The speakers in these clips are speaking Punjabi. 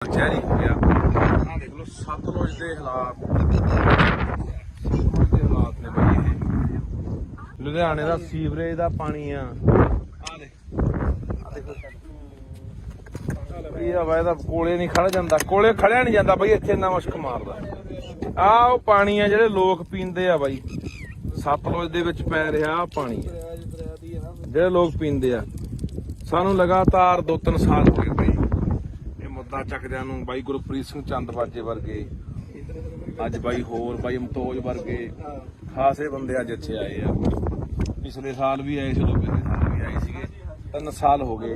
शहरी हो गया। देख लो सतलुज के हालात ने बई ये लुधियाने का सीवरेज का पानी आ कोले नहीं खड़ जाता, कोले खड़िया नहीं जाता बई, इत्थे इन्ना मुश्क मारदा। आ पानी है जेडे लोग पींदे आ बई, सतलुज दे विच पै रिहा पानी जेडे लोग पींदे आ। सानू लगातार 2-3 साल हो गए बई मुद्दा चकदियां नूं, बाई गुरप्रीत सिंह चंदबाजे वर्गे, अज बाई होर बाई अमतोज वर्गे खासे बंदे अज इत्थे आए आ। पिछले साल भी आए सी, पिछले साल भी आए सीगे, 3 साल हो गए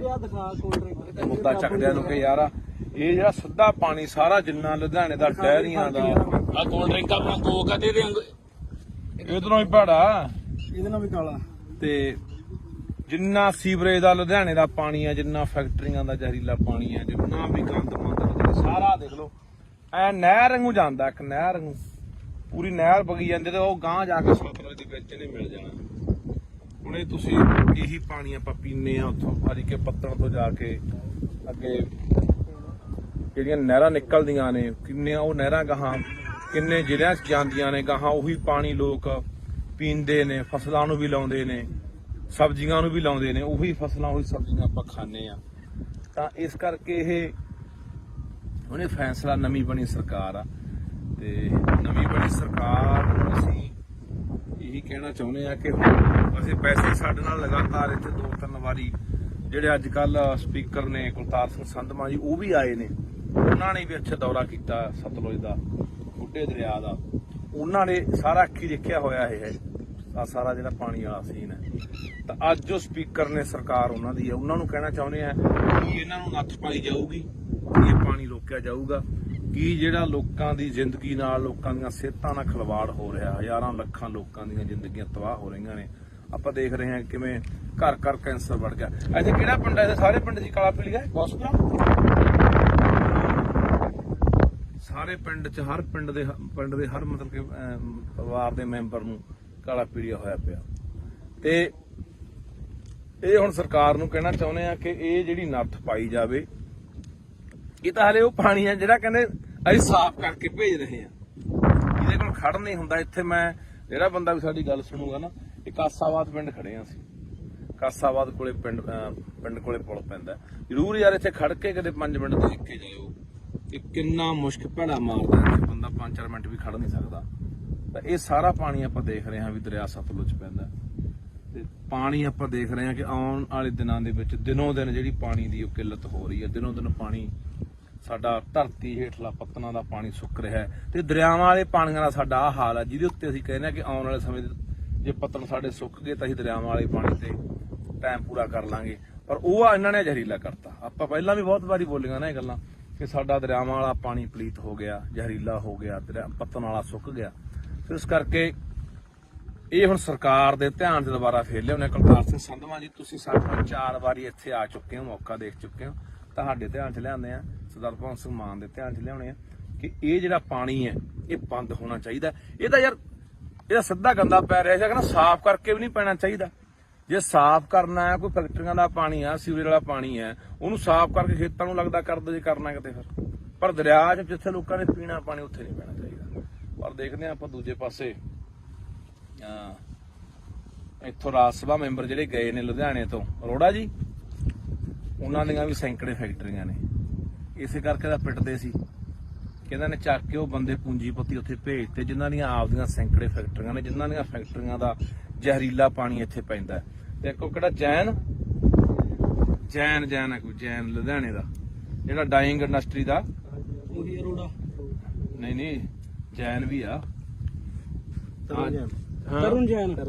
मुद्दा चकदियां नूं कि यार ये जिहड़ा सिद्धा पानी सारा जिन्ना लुधियाने दा डेयरियां दा कोल्ड ड्रिंकां अपना कोक आ दे इधरों ही भाड़ा इहदे नाल भी काला ते जिन्ना सीवरेज का लुधियाने का पानी है, जिन्ना फैक्ट्रियां का जहरीला पानी है, जिन्ना भी गंद मंद सारा देख लो ऐ नहर वांगू जांदा, एक नहर वांगू पूरी नहर बगी जाती तो गांह जाके सतलुज दे विच नहीं मिल जाना। हुण इह तुसीं यही पानी आपां पीने आ उत्थों हरी के पत्तन तो जाके अगे जिहड़ियां नहरां निकलदियां ने, किन्ने ओह नहरां गाहां किन्ने जिल੍ਹਿਆਂ 'ਚ ਜਾਂਦੀਆਂ ने, गाहां ਉਹੀ पानी लोग पींदे ने, फसलों नूं भी लाउंदे ने, सब्जियां नूं भी लाउंदे ने, ਉਹੀ फसलां ਉਹੀ सब्जियां आपां खाने आ। तां इस करके ਇਹ ਉਹਨੇ फैसला नवीं बनी सरकार आ ते नवीं बनी सरकार ਅਸੀਂ ਇਹੀ ਕਹਿਣਾ ਚਾਹੁੰਦੇ ਆ कि ਅਸੀਂ पैसे ਸਾਡੇ ਨਾਲ ਲਗਾਤਾਰ ਇੱਥੇ 2-3 ਵਾਰੀ ਜਿਹੜੇ ਅੱਜ ਕੱਲ ਸਪੀਕਰ ਨੇ ਕੁਲਤਾਰ ਸਿੰਘ ਸੰਧਮਾ ਜੀ ਉਹ ਵੀ ਆਏ ਨੇ, ਉਹਨਾਂ ਨੇ ਵੀ ਇੱਥੇ ਦੌਰਾ ਕੀਤਾ ਸਤਲੁਜ ਦਾ, ਬੁੱਢੇ ਦਰਿਆ ਦਾ, ਉਹਨਾਂ ਨੇ ਸਾਰਾ ਅੱਖੀ ਦੇਖਿਆ ਹੋਇਆ ਇਹ ਆ ਸਾਰਾ ਜਿਹੜਾ ਪਾਣੀ ਵਾਲਾ ਸੀਨ ਹੈ। ਤਾਂ ਅੱਜ ਜੋ ਸਪੀਕਰ ਨੇ ਸਰਕਾਰ ਉਹਨਾਂ ਦੀ ਹੈ, ਉਹਨਾਂ ਨੂੰ ਕਹਿਣਾ ਚਾਹੁੰਦੇ ਆ ਕਿ ਇਹਨਾਂ ਨੂੰ ਨੱਥ ਪਾਈ ਜਾਊਗੀ, ਇਹ ਪਾਣੀ ਰੋਕਿਆ ਜਾਊਗਾ ਕਿ ਜਿਹੜਾ ਲੋਕਾਂ ਦੀ ਜ਼ਿੰਦਗੀ ਨਾਲ, ਲੋਕਾਂ ਦੀਆਂ ਸਿਹਤਾਂ ਨਾਲ ਖਿਲਵਾੜ ਹੋ ਰਿਹਾ, ਹਜ਼ਾਰਾਂ ਲੱਖਾਂ ਲੋਕਾਂ ਦੀਆਂ ਜ਼ਿੰਦਗੀਆਂ ਤਬਾਹ ਹੋ ਰਹੀਆਂ ਨੇ। ਆਪਾਂ ਦੇਖ ਰਹੇ ਹਾਂ ਕਿਵੇਂ ਘਰ ਘਰ ਕੈਂਸਰ ਵੜ ਗਿਆ। ਇੱਥੇ ਕਿਹੜਾ ਪਿੰਡ ਹੈ? ਸਾਰੇ ਪਿੰਡ ਦੀ ਕਾਲਾ ਪੀਲੀਆ ਹਸਪਤਾਲ, ਸਾਰੇ ਪਿੰਡ 'ਚ ਹਰ ਪਿੰਡ ਦੇ ਹਰ ਮਤਲਬ ਕਿ ਪਰਿਵਾਰ ਦੇ ਮੈਂਬਰ ਨੂੰ ਕਾਲਾ ਪੀਲੀਆ ਹੋਇਆ ਪਿਆ। ਤੇ ਇਹ ਹੁਣ ਸਰਕਾਰ ਨੂੰ ਕਹਿਣਾ ਚਾਹੁੰਦੇ ਆ ਕਿ ਇਹ ਜਿਹੜੀ ਨੱਥ ਪਾਈ ਜਾਵੇ। ਇਹ ਤਾਂ ਹਲੇ ਉਹ ਪਾਣੀ ਆ ਜਿਹੜਾ ਕਹਿੰਦੇ ਅਸੀਂ ਸਾਫ਼ ਕਰਕੇ ਭੇਜ ਰਹੇ ਆ, ਇਹਦੇ ਕੋਲ ਖੜ ਨਹੀਂ ਹੁੰਦਾ। ਇੱਥੇ ਮੈਂ ਜਿਹੜਾ ਬੰਦਾ ਵੀ ਸਾਡੀ ਗੱਲ ਸੁਣੂਗਾ ਨਾ, ਇਹ ਕਾਸਾਬਾਦ ਪਿੰਡ ਖੜੇ ਆ ਅਸੀਂ, ਕਾਸਾਬਾਦ ਕੋਲੇ ਪਿੰਡ ਕੋਲੇ ਪੁਲ ਪੈਂਦਾ, ਜ਼ਰੂਰ ਯਾਰ ਇੱਥੇ ਖੜ ਕੇ ਕਦੇ 5 ਮਿੰਟ ਦੇਖ ਕੇ ਜਾਇਓ ਕਿ ਕਿੰਨਾ ਮੁਸ਼ਕ ਭੈੜਾ ਮਾਰਦਾ, ਇੱਥੇ ਬੰਦਾ 5-4 ਮਿੰਟ ਵੀ ਖੜ ਨਹੀਂ ਸਕਦਾ। ਤਾਂ ਇਹ ਸਾਰਾ ਪਾਣੀ ਆਪਾਂ ਦੇਖ ਰਹੇ ਹਾਂ ਵੀ ਦਰਿਆ ਸਤਲੁਜ ਪੈਂਦਾ, ਤੇ ਪਾਣੀ ਆਪਾਂ ਦੇਖ ਰਹੇ ਹਾਂ ਕਿ ਆਉਣ ਵਾਲੇ ਦਿਨਾਂ ਦੇ ਵਿੱਚ ਦਿਨੋਂ ਦਿਨ ਜਿਹੜੀ ਪਾਣੀ ਦੀ ਉਹ ਕਿੱਲਤ ਹੋ ਰਹੀ ਹੈ। ਦਿਨੋਂ ਦਿਨ ਪਾਣੀ ਸਾਡਾ ਧਰਤੀ ਹੇਠਲਾ ਪੱਤਨਾਂ ਦਾ ਪਾਣੀ ਸੁੱਕ ਰਿਹਾ ਹੈ, ਤੇ ਦਰਿਆਵਾਂ ਵਾਲੇ ਪਾਣੀਆਂ ਦਾ ਸਾਡਾ ਆਹ ਹਾਲ ਹੈ, ਜਿਹਦੇ ਉੱਤੇ ਅਸੀਂ ਕਹਿੰਦੇ ਹਾਂ ਕਿ ਆਉਣ ਵਾਲੇ ਸਮੇਂ ਜੇ ਪੱਤਨ ਸਾਡੇ ਸੁੱਕ ਗਏ ਤਾਂ ਅਸੀਂ ਦਰਿਆਵਾਂ ਵਾਲੇ ਪਾਣੀ ਤੇ ਟਾਈਮ ਪੂਰਾ ਕਰ ਲਾਂਗੇ। ਪਰ ਉਹ ਇਹਨਾਂ ਨੇ ਜ਼ਹਿਰੀਲਾ ਕਰਤਾ। ਆਪਾਂ ਪਹਿਲਾਂ ਵੀ ਬਹੁਤ ਵਾਰੀ ਬੋਲੀਆਂ ਨਾ ਇਹ ਗੱਲਾਂ ਕਿ ਸਾਡਾ ਦਰਿਆਵਾਂ ਵਾਲਾ ਪਾਣੀ ਪਲੀਤ ਹੋ ਗਿਆ, ਜ਼ਹਿਰੀਲਾ ਹੋ ਗਿਆ, ਪੱਤਨ ਵਾਲਾ ਸੁੱਕ ਗਿਆ। ਇਸ ਕਰਕੇ ਇਹ ਹੁਣ ਸਰਕਾਰ ਦੇ ਧਿਆਨ 'ਚ ਦੁਬਾਰਾ ਫੇਰ ਲਿਆਉਣੇ। ਕੁਲਤਾਰ ਸਿੰਘ ਸੰਧਵਾਂ ਜੀ, ਤੁਸੀਂ ਸਾਡੇ ਨਾਲ 4 ਵਾਰੀ ਇੱਥੇ ਆ ਚੁੱਕੇ ਹੋ, ਮੌਕਾ ਦੇਖ ਚੁੱਕੇ ਹੋ, ਤੁਹਾਡੇ ਧਿਆਨ 'ਚ ਲਿਆਉਂਦੇ ਆ, ਸਰਦਾਰ ਭਗਵੰਤ ਸਿੰਘ ਮਾਨ ਦੇ ਧਿਆਨ 'ਚ ਲਿਆਉਣੇ ਆ ਕਿ ਇਹ ਜਿਹੜਾ ਪਾਣੀ ਹੈ ਇਹ ਬੰਦ ਹੋਣਾ ਚਾਹੀਦਾ। ਇਹ ਤਾਂ ਯਾਰ ਇਹਦਾ ਸਿੱਧਾ ਗੰਦਾ ਪੈ ਰਿਹਾ, ਕਹਿੰਦਾ ਸਾਫ਼ ਕਰਕੇ ਵੀ ਨਹੀਂ ਪੈਣਾ ਚਾਹੀਦਾ। ਜੇ ਸਾਫ਼ ਕਰਨਾ ਹੈ, ਕੋਈ ਫੈਕਟਰੀਆਂ ਦਾ ਪਾਣੀ ਆ, ਸੀਵਰੇਜ ਵਾਲਾ ਪਾਣੀ ਹੈ, ਉਹਨੂੰ ਸਾਫ਼ ਕਰਕੇ ਖੇਤਾਂ ਨੂੰ ਲੱਗਦਾ ਕਰ ਦੋ ਜੇ ਕਰਨਾ ਕਿਤੇ ਫਿਰ। ਪਰ ਦਰਿਆ 'ਚ ਜਿੱਥੇ ਲੋਕਾਂ ਨੇ ਪੀਣਾ ਪਾਣੀ ਉੱਥੇ ਨਹੀਂ ਪੈਣਾ ਚਾਹੀਦਾ। ਪਰ ਦੇਖਦੇ ਹਾਂ ਆਪਾਂ ਦੂਜੇ ਪਾਸੇ ਇੱਥੋਂ ਰਾਜ ਸਭਾ ਮੈਂਬਰ ਜਿਹੜੇ ਗਏ ਨੇ ਲੁਧਿਆਣੇ ਤੋਂ, ਅਰੋੜਾ ਜੀ, ਉਹਨਾਂ ਦੀਆਂ ਵੀ ਸੈਂਕੜੇ ਫੈਕਟਰੀਆਂ ਨੇ, ਇਸੇ ਕਰਕੇ ਤਾਂ ਪਿੱਟਦੇ ਸੀ ਕਿ ਇਹਨਾਂ ਨੇ ਚੱਕ ਕੇ ਉਹ ਬੰਦੇ ਪੂੰਜੀਪਤੀ ਉੱਥੇ ਭੇਜਤੇ ਜਿਨ੍ਹਾਂ ਦੀਆਂ ਆਪਦੀਆਂ ਸੈਂਕੜੇ ਫੈਕਟਰੀਆਂ ਨੇ, ਜਿਨ੍ਹਾਂ ਦੀਆਂ ਫੈਕਟਰੀਆਂ ਦਾ ਜ਼ਹਿਰੀਲਾ ਪਾਣੀ ਇੱਥੇ ਪੈਂਦਾ। ਤੇ ਇੱਕ ਕਿਹੜਾ ਜੈਨ ਹੈ, ਕੋਈ ਜੈਨ ਲੁਧਿਆਣੇ ਦਾ ਜਿਹੜਾ ਡਾਈਂਗ ਇੰਡਸਟਰੀ ਦਾ, ਉਹੀ ਅਰੋੜਾ ਨਹੀਂ ਜੈਨ ਵੀ ਆ,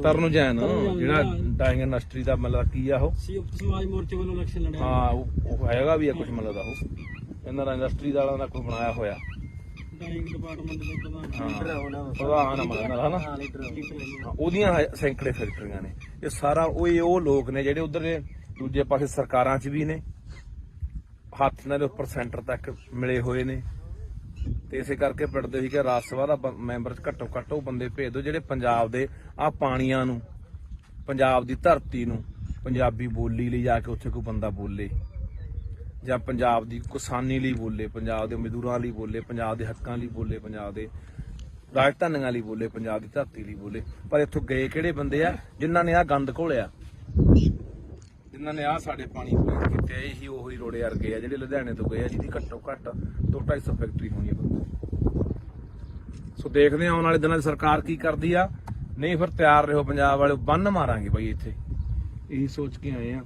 ਤਰੁਣ ਜੈਨ ਜਿਹੜਾ ਡਾਈਂਗ ਇੰਡਸਟਰੀ ਦਾ ਮਤਲਬ ਕੀ ਆ, ਉਹ ਸਮਾਜ ਮੋਰਚੇ ਵੱਲੋਂ ਇਲੈਕਸ਼ਨ ਲੜਿਆ। ਹਾਂ ਉਹ ਹੈਗਾ ਵੀ ਆ ਕੁਝ ਮਤਲਬ ਦਾ, ਉਹ ਇਹਨਾਂ ਦਾ ਇੰਡਸਟਰੀ ਵਾਲਿਆਂ ਦਾ ਕੋਈ ਬਣਾਇਆ ਹੋਇਆ ਪ੍ਰਧਾਨ ਉਹਦੀਆਂ ਸੈਂਕੜੇ ਫੈਕਟਰੀਆਂ ਨੇ। ਇਹ ਸਾਰਾ ਉਹ ਲੋਕ ਨੇ ਜਿਹੜੇ ਉਧਰ ਦੇ ਦੂਜੇ ਪਾਸੇ ਸਰਕਾਰਾਂ 'ਚ ਵੀ ਨੇ, ਹੱਥ ਨਾਲ ਉੱਪਰ ਸੈਂਟਰ ਤੱਕ ਮਿਲੇ ਹੋਏ ਨੇ। ਤੇ ਇਸੇ ਕਰਕੇ ਪਿੰਡਦੇ ਸੀ ਕਿ ਰਾਜ ਸਭਾ ਦਾ ਮੈਂਬਰ ਘੱਟੋ ਘੱਟ ਉਹ ਬੰਦੇ ਭੇਜ ਦਿਓ ਜਿਹੜੇ ਪੰਜਾਬ ਦੇ ਆਹ ਪਾਣੀਆਂ ਨੂੰ, ਪੰਜਾਬ ਦੀ ਧਰਤੀ ਨੂੰ, ਪੰਜਾਬੀ ਬੋਲੀ ਲਈ ਜਾ ਕੇ ਉੱਥੇ ਕੋਈ ਬੰਦਾ ਬੋਲੇ। ਜਾਂ ਪੰਜਾਬ ਦੀ ਕਿਸਾਨੀ ਲਈ ਬੋਲੇ, ਪੰਜਾਬ ਦੇ ਮਜ਼ਦੂਰਾਂ ਲਈ ਬੋਲੇ, ਪੰਜਾਬ ਦੇ ਹੱਕਾਂ ਲਈ ਬੋਲੇ, ਪੰਜਾਬ ਦੇ ਰਾਜਧਾਨੀਆਂ ਲਈ ਬੋਲੇ, ਪੰਜਾਬ ਦੀ ਧਰਤੀ ਲਈ ਬੋਲੇ। ਪਰ ਇੱਥੋਂ ਗਏ ਕਿਹੜੇ ਬੰਦੇ ਆ ਜਿਨ੍ਹਾਂ ਨੇ ਆਹ ਗੰਦ ਘੋਲਿਆ, ਜਿਨ੍ਹਾਂ ਨੇ ਆਹ ਸਾਡੇ ਪਾਣੀ ਪੂਰੇ ਕੀਤੇ। ਇਹੀ ਉਹੀ ਰੋੜੇ ਵਰਗੇ ਆ ਜਿਹੜੇ ਲੁਧਿਆਣੇ ਤੋਂ ਗਏ ਆ, ਜਿਹਦੀ ਘੱਟੋ ਘੱਟ 200-250 ਫੈਕਟਰੀ ਹੋਣੀ ਆ। ਸੋ ਦੇਖਦੇ ਆ ਆਉਣ ਵਾਲੇ ਦਿਨਾਂ 'ਚ ਸਰਕਾਰ ਕੀ ਕਰਦੀ ਆ। ਨਹੀਂ ਫਿਰ ਤਿਆਰ ਰਹੋ ਪੰਜਾਬ ਵਾਲੇ, ਬੰਨ ਮਾਰਾਂਗੇ ਬਾਈ ਇੱਥੇ। ਇਹੀ ਸੋਚ ਕੇ ਆਏ ਆ,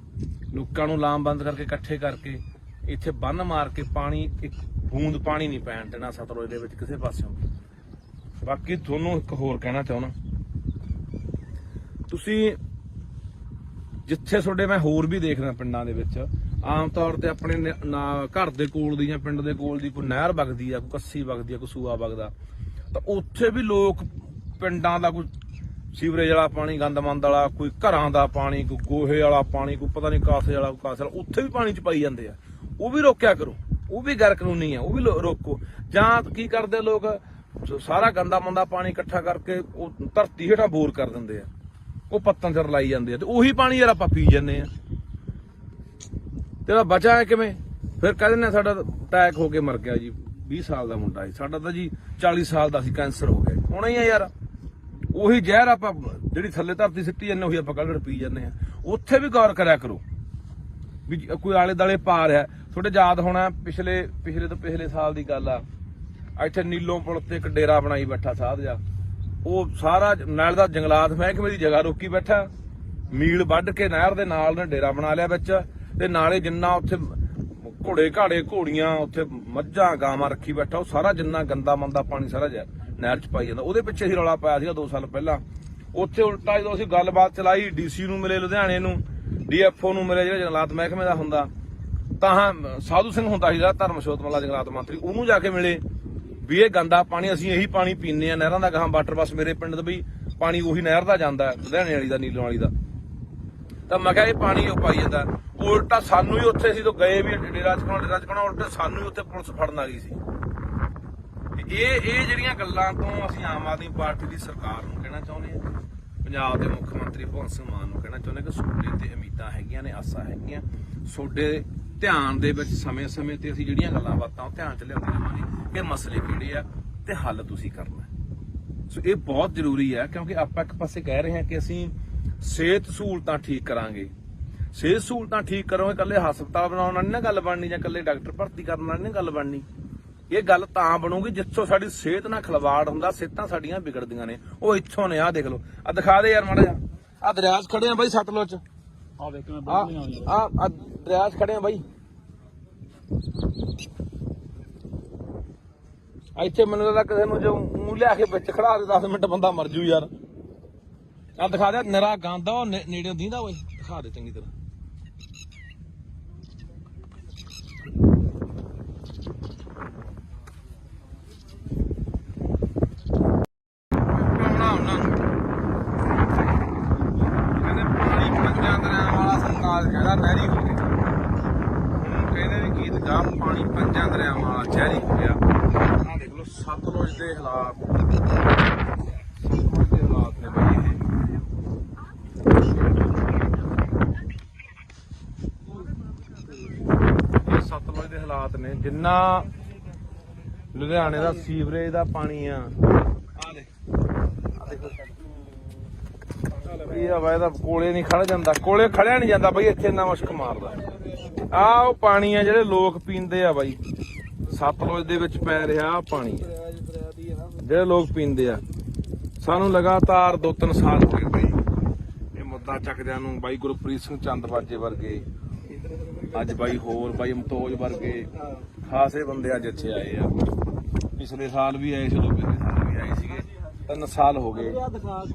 ਲੋਕਾਂ ਨੂੰ ਲਾਮਬੰਦ ਕਰਕੇ ਇਕੱਠੇ ਕਰਕੇ ਇੱਥੇ ਬੰਨ ਮਾਰ ਕੇ ਪਾਣੀ, ਇੱਕ ਬੂੰਦ ਪਾਣੀ ਨਹੀਂ ਪੈਣ ਦੇਣਾ ਸਤਲੁਜ ਦੇ ਵਿੱਚ ਕਿਸੇ ਪਾਸਿਓਂ। ਬਾਕੀ ਤੁਹਾਨੂੰ ਇੱਕ ਹੋਰ ਕਹਿਣਾ ਚਾਹੁੰਦਾ, ਤੁਸੀਂ ਜਿੱਥੇ ਤੁਹਾਡੇ ਮੈਂ ਹੋਰ ਵੀ ਦੇਖਦਾ ਪਿੰਡਾਂ ਦੇ ਵਿੱਚ ਆਮ ਤੌਰ ਤੇ ਆਪਣੇ ਘਰ ਦੇ ਕੋਲ ਦੀ ਜਾਂ ਪਿੰਡ ਦੇ ਕੋਲ ਦੀ ਕੋਈ ਨਹਿਰ ਵਗਦੀ ਆ, ਕੋਈ ਕੱਸੀ ਵਗਦੀ ਆ, ਕੋਈ ਸੂਆ ਵਗਦਾ, ਤਾਂ ਉੱਥੇ ਵੀ ਲੋਕ ਪਿੰਡਾਂ ਦਾ ਕੋਈ ਸੀਵਰੇਜ ਵਾਲਾ ਪਾਣੀ, ਗੰਦਮੰਦ ਵਾਲਾ, ਕੋਈ ਘਰਾਂ ਦਾ ਪਾਣੀ, ਕੋਈ ਗੋਹੇ ਵਾਲਾ ਪਾਣੀ, ਕੋਈ ਪਤਾ ਨਹੀਂ ਕਾਸੇ ਵਾਲਾ, ਕੋਈ ਕਾਸੇ ਵਾਲਾ, ਉੱਥੇ ਵੀ ਪਾਣੀ ਚ ਪਾਈ ਜਾਂਦੇ ਆ। ਉਹ ਵੀ ਰੋਕਿਆ ਕਰੋ, ਉਹ ਵੀ ਗੈਰ ਕਾਨੂੰਨੀ ਆ, ਉਹ ਵੀ ਰੋਕੋ। ਜਾਂ ਕੀ ਕਰਦੇ ਲੋਕ, ਸਾਰਾ ਗੰਦਾ ਮੰਦਾ ਪਾਣੀ ਇਕੱਠਾ ਕਰਕੇ ਉਹ ਧਰਤੀ ਹੇਠਾਂ ਬੋਰ ਕਰ ਦਿੰਦੇ ਆ, ਉਹ ਪੱਤਨ ਚ ਲਾਈ ਜਾਂਦੇ ਆ, ਤੇ ਉਹੀ ਪਾਣੀ ਯਾਰ ਆਪਾਂ ਪੀ ਜਾਂਦੇ ਆ। ਤੇ ਬਚਾ ਕਿਵੇਂ? ਫਿਰ ਕਹਿੰਦੇ ਨੇ ਸਾਡਾ ਅਟੈਕ ਹੋ ਕੇ ਮਰ ਗਿਆ ਜੀ, 20 ਸਾਲ ਦਾ ਮੁੰਡਾ ਸੀ ਸਾਡਾ, ਤਾਂ ਜੀ 40 ਸਾਲ ਦਾ ਸੀ, ਕੈਂਸਰ ਹੋ ਗਿਆ। ਹੋਣਾ ਹੀ ਆ ਯਾਰ, ਉਹੀ ਜ਼ਹਿਰ ਆਪਾਂ ਜਿਹੜੀ ਥੱਲੇ ਧਰਤੀ ਸਿੱਟੀ ਜਾਂਦੇ ਉਹੀ ਆਪਾਂ ਕੱਢ ਪੀ ਜਾਂਦੇ ਆ। ਉੱਥੇ ਵੀ ਗੌਰ ਕਰਿਆ ਕਰੋ ਵੀ ਕੋਈ ਆਲੇ ਦਾਲੇ ਪਾ ਰਿਹਾ। ਤੁਹਾਡੇ ਯਾਦ ਹੋਣਾ ਪਿਛਲੇ ਤੋਂ ਪਿਛਲੇ ਸਾਲ ਦੀ ਗੱਲ ਆ, ਇੱਥੇ ਨੀਲੋਂ ਪੁਲ ਤੇ ਇੱਕ ਡੇਰਾ ਬਣਾਈ ਬੈਠਾ ਸਾਧ ਜਾ, ਉਹ ਸਾਰਾ ਨਾਲ ਦਾ ਜੰਗਲਾਤ ਮਹਿਕਮੇ ਦੀ ਜਗ੍ਹਾ ਰੋਕੀ ਬੈਠਾ, ਮੀਲ ਵੱਢ ਕੇ ਨਹਿਰ ਦੇ ਨਾਲ ਨੇ ਡੇਰਾ ਬਣਾ ਲਿਆ ਵਿੱਚ, ਤੇ ਨਾਲੇ ਜਿੰਨਾ ਉੱਥੇ ਘੋੜੇ ਘਾੜੇ ਘੋੜੀਆਂ, ਉੱਥੇ ਮੱਝਾਂ ਗਾਵਾਂ ਰੱਖੀ ਬੈਠਾ, ਉਹ ਸਾਰਾ ਜਿੰਨਾ ਗੰਦਾ ਮੰਦਾ ਪਾਣੀ ਸਾਰਾ ਨਹਿਰ ਚ ਪਾਈ ਜਾਂਦਾ। ਉਹਦੇ ਪਿੱਛੇ ਹੀ ਰੌਲਾ ਪਾਇਆ ਸੀਗਾ 2 ਸਾਲ ਪਹਿਲਾਂ। ਉੱਥੇ ਉਲਟਾ ਜਦੋਂ ਅਸੀਂ ਗੱਲਬਾਤ ਚਲਾਈ, ਡੀਸੀ ਨੂੰ ਮਿਲੇ ਲੁਧਿਆਣੇ ਨੂੰ, ਡੀਐਫਓ ਨੂੰ ਮਿਲੇ ਜਿਹੜਾ ਜੰਗਲਾਤ ਮਹਿਕਮੇ ਦਾ ਹੁੰਦਾ, ਤਾਂ ਸਾਧੂ ਸਿੰਘ ਹੁੰਦਾ ਸੀ ਧਰਮਸ਼ੋਤ ਵਾਲਾ ਜੰਗਲਾਤ ਮੰਤਰੀ, ਉਹਨੂੰ ਜਾ ਕੇ ਮਿਲੇ ਵੀ ਇਹ ਗੰਦਾ ਪਾਣੀ, ਅਸੀਂ ਇਹੀ ਪਾਣੀ ਪੀਂਦੇ ਆ ਨਹਿਰਾਂ ਦਾ, ਗਾਹਾਂ ਵਾਟਰ ਬੱਸ ਮੇਰੇ ਪਿੰਡ ਦਾ ਵੀ ਪਾਣੀ ਉਹੀ ਨਹਿਰ ਦਾ ਜਾਂਦਾ, ਲੁਧਿਆਣੇ ਵਾਲੀ ਦਾ, ਨੀਲੋਂ ਵਾਲੀ ਦਾ। ਤਾਂ ਮੈਂ ਕਿਹਾ ਇਹ ਪਾਣੀ ਉਹ ਪਾਈ ਜਾਂਦਾ। ਉਲਟਾ ਸਾਨੂੰ ਹੀ ਉੱਥੇ ਸੀ ਤੋਂ ਗਏ ਵੀ ਡੇਰਾ ਚਕਾਉਣਾ, ਉਲਟਾ ਸਾਨੂੰ ਹੀ ਉੱਥੇ ਪੁਲਿਸ ਫੜਨ ਆ ਗਈ ਸੀ। ਇਹ ਜਿਹੜੀਆਂ ਗੱਲਾਂ ਤੋਂ ਅਸੀਂ ਆਮ ਆਦਮੀ ਪਾਰਟੀ ਦੀ ਸਰਕਾਰ ਨੂੰ ਕਹਿਣਾ ਚਾਹੁੰਦੇ ਹਾਂ, ਪੰਜਾਬ ਦੇ ਮੁੱਖ ਮੰਤਰੀ ਭਗਵੰਤ ਸਿੰਘ ਮਾਨ ਨੂੰ ਕਹਿਣਾ ਚਾਹੁੰਦੇ ਕਿ ਤੁਹਾਡੇ ਤੇ ਉਮੀਦਾਂ ਹੈਗੀਆਂ ਨੇ, ਆਸਾਂ ਹੈਗੀਆਂ, ਤੁਹਾਡੇ ਧਿਆਨ ਦੇ ਵਿੱਚ ਸਮੇਂ-ਸਮੇਂ ਤੇ ਅਸੀਂ ਜਿਹੜੀਆਂ ਗੱਲਾਂ ਬਾਤਾਂ ਉਹ ਧਿਆਨ ਚ ਲਿਆਉਂਦੇ ਰਹਾਂਗੇ ਕਿ ਮਸਲੇ ਕਿਹੜੇ ਆ ਤੇ ਹੱਲ ਤੁਸੀਂ ਕਰਨਾ। ਸੋ ਇਹ ਬਹੁਤ ਜ਼ਰੂਰੀ ਹੈ, ਕਿਉਂਕਿ ਆਪਾਂ ਇੱਕ ਪਾਸੇ ਕਹਿ ਰਹੇ ਹਾਂ ਕਿ ਅਸੀਂ ਸਿਹਤ ਸਹੂਲਤਾਂ ਠੀਕ ਕਰਾਂਗੇ। ਸਿਹਤ ਸਹੂਲਤਾਂ ਠੀਕ ਕਰੋਗੇ, ਇਕੱਲੇ ਹਸਪਤਾਲ ਬਣਾਉਣ ਨਾਲ ਨਹੀਂ ਨਾ ਗੱਲ ਬਣਨੀ, ਜਾਂ ਇਕੱਲੇ ਡਾਕਟਰ ਭਰਤੀ ਕਰਨ ਨਾਲ ਨਹੀਂ ਗੱਲ ਬਣਨੀ। ਇਹ ਗੱਲ ਤਾਂ ਬਣੂਗੀ ਜਿੱਥੋਂ ਸਾਡੀ ਸਿਹਤ ਨਾਲ ਖਿਲਵਾੜ ਹੁੰਦਾ, ਸਿਹਤਾਂ ਸਾਡੀਆਂ ਵਿਗੜਦੀਆਂ ਨੇ। ਉਹ ਇੱਥੋਂ ਨੇ, ਆਹ ਦੇਖ ਲਓ, ਆਹ ਦਿਖਾ ਦੇ ਯਾਰ ਮਾੜਾ ਜਿਹਾ, ਆਹ ਦਰਿਆ 'ਚ ਖੜੇ ਆ ਬਾਈ ਸਤਲੁਜ 'ਚ, ਆਹ ਦੇਖ ਆਹ ਦਰਿਆ 'ਚ ਖੜੇ ਆ ਬਾਈ। ਇੱਥੇ ਮੈਨੂੰ ਲੱਗਦਾ ਕਿਸੇ ਨੂੰ ਜੋ ਮੂੰਹ ਲਿਆ ਕੇ ਵਿੱਚ ਖੜਾ ਦੇ 10 ਮਿੰਟ ਬੰਦਾ ਮਰ ਜੂ ਯਾਰ। ਆਹ ਦਿਖਾ ਦੇ, ਨਿਰਾ ਗੰਦ ਉਹ ਨੇੜੇ ਦੀਂਦਾ ਓਏ, ਦਿਖਾ ਦੇ ਚੰਗੀ ਤਰ੍ਹਾਂ। ਕਹਿੰਦਾ ਨਹਿਰੀ ਹੋ ਗਿਆ, ਹੁਣ ਕਹਿੰਦੇ ਵੀ ਗੀਤ ਗਾ ਪਾਣੀ 5 ਦਰਿਆਵਾਂ ਵਾਲਾ ਜ਼ਹਿਰੀ ਹੋ ਗਿਆ। ਆਹ ਦੇਖ ਲਓ ਸਤਲੁਜ ਦੇ ਹਾਲਾਤ, ਸਤਲੁਜ ਦੇ ਹਾਲਾਤ ਨੇ ਬਈ ਇਹ ਸਤਲੁਜ ਦੇ ਹਾਲਾਤ ਨੇ। ਜਿੰਨਾ ਲੁਧਿਆਣੇ ਦਾ ਸੀਵਰੇਜ ਦਾ ਪਾਣੀ ਆ, ਆਹ ਦੇਖੋ ਇਹਦਾ ਕੋਲੇ ਨਹੀਂ ਖੜ ਜਾਂਦਾ, ਕੋਲੇ ਖੜਿਆ ਨਹੀਂ ਜਾਂਦਾ ਬਾਈ, ਇੱਥੇ ਇੰਨਾ ਮੁਸ਼ਕ ਮਾਰਦਾ। ਆਹ ਉਹ ਪਾਣੀ ਆ ਜਿਹੜੇ ਲੋਕ ਪੀਂਦੇ ਆ ਬਾਈ, ਸਤਲੁਜ ਦੇ ਵਿੱਚ ਪੈ ਰਿਹਾ ਪਾਣੀ ਜਿਹੜੇ ਲੋਕ ਪੀਂਦੇ ਆ। ਸਾਨੂੰ ਲਗਾਤਾਰ 2-3 ਸਾਲ ਹੋ ਗਏ ਬਾਈ ਇਹ ਮੁੱਦਾ ਚੱਕਦਿਆਂ ਨੂੰ। ਬਾਈ ਗੁਰਪ੍ਰੀਤ ਸਿੰਘ ਚੰਦਬਾਜੇ ਵਰਗੇ, ਅੱਜ ਬਾਈ ਹੋਰ ਬਾਈ ਅਮਤੋਜ ਵਰਗੇ ਖਾਸੇ ਬੰਦੇ ਅੱਜ ਇੱਥੇ ਆਏ ਆ। ਪਿਛਲੇ ਸਾਲ ਵੀ ਆਏ ਸੀ, ਪਿਛਲੇ ਸਾਲ ਵੀ ਆਏ ਸੀਗੇ, 3 ਸਾਲ ਹੋ ਗਏ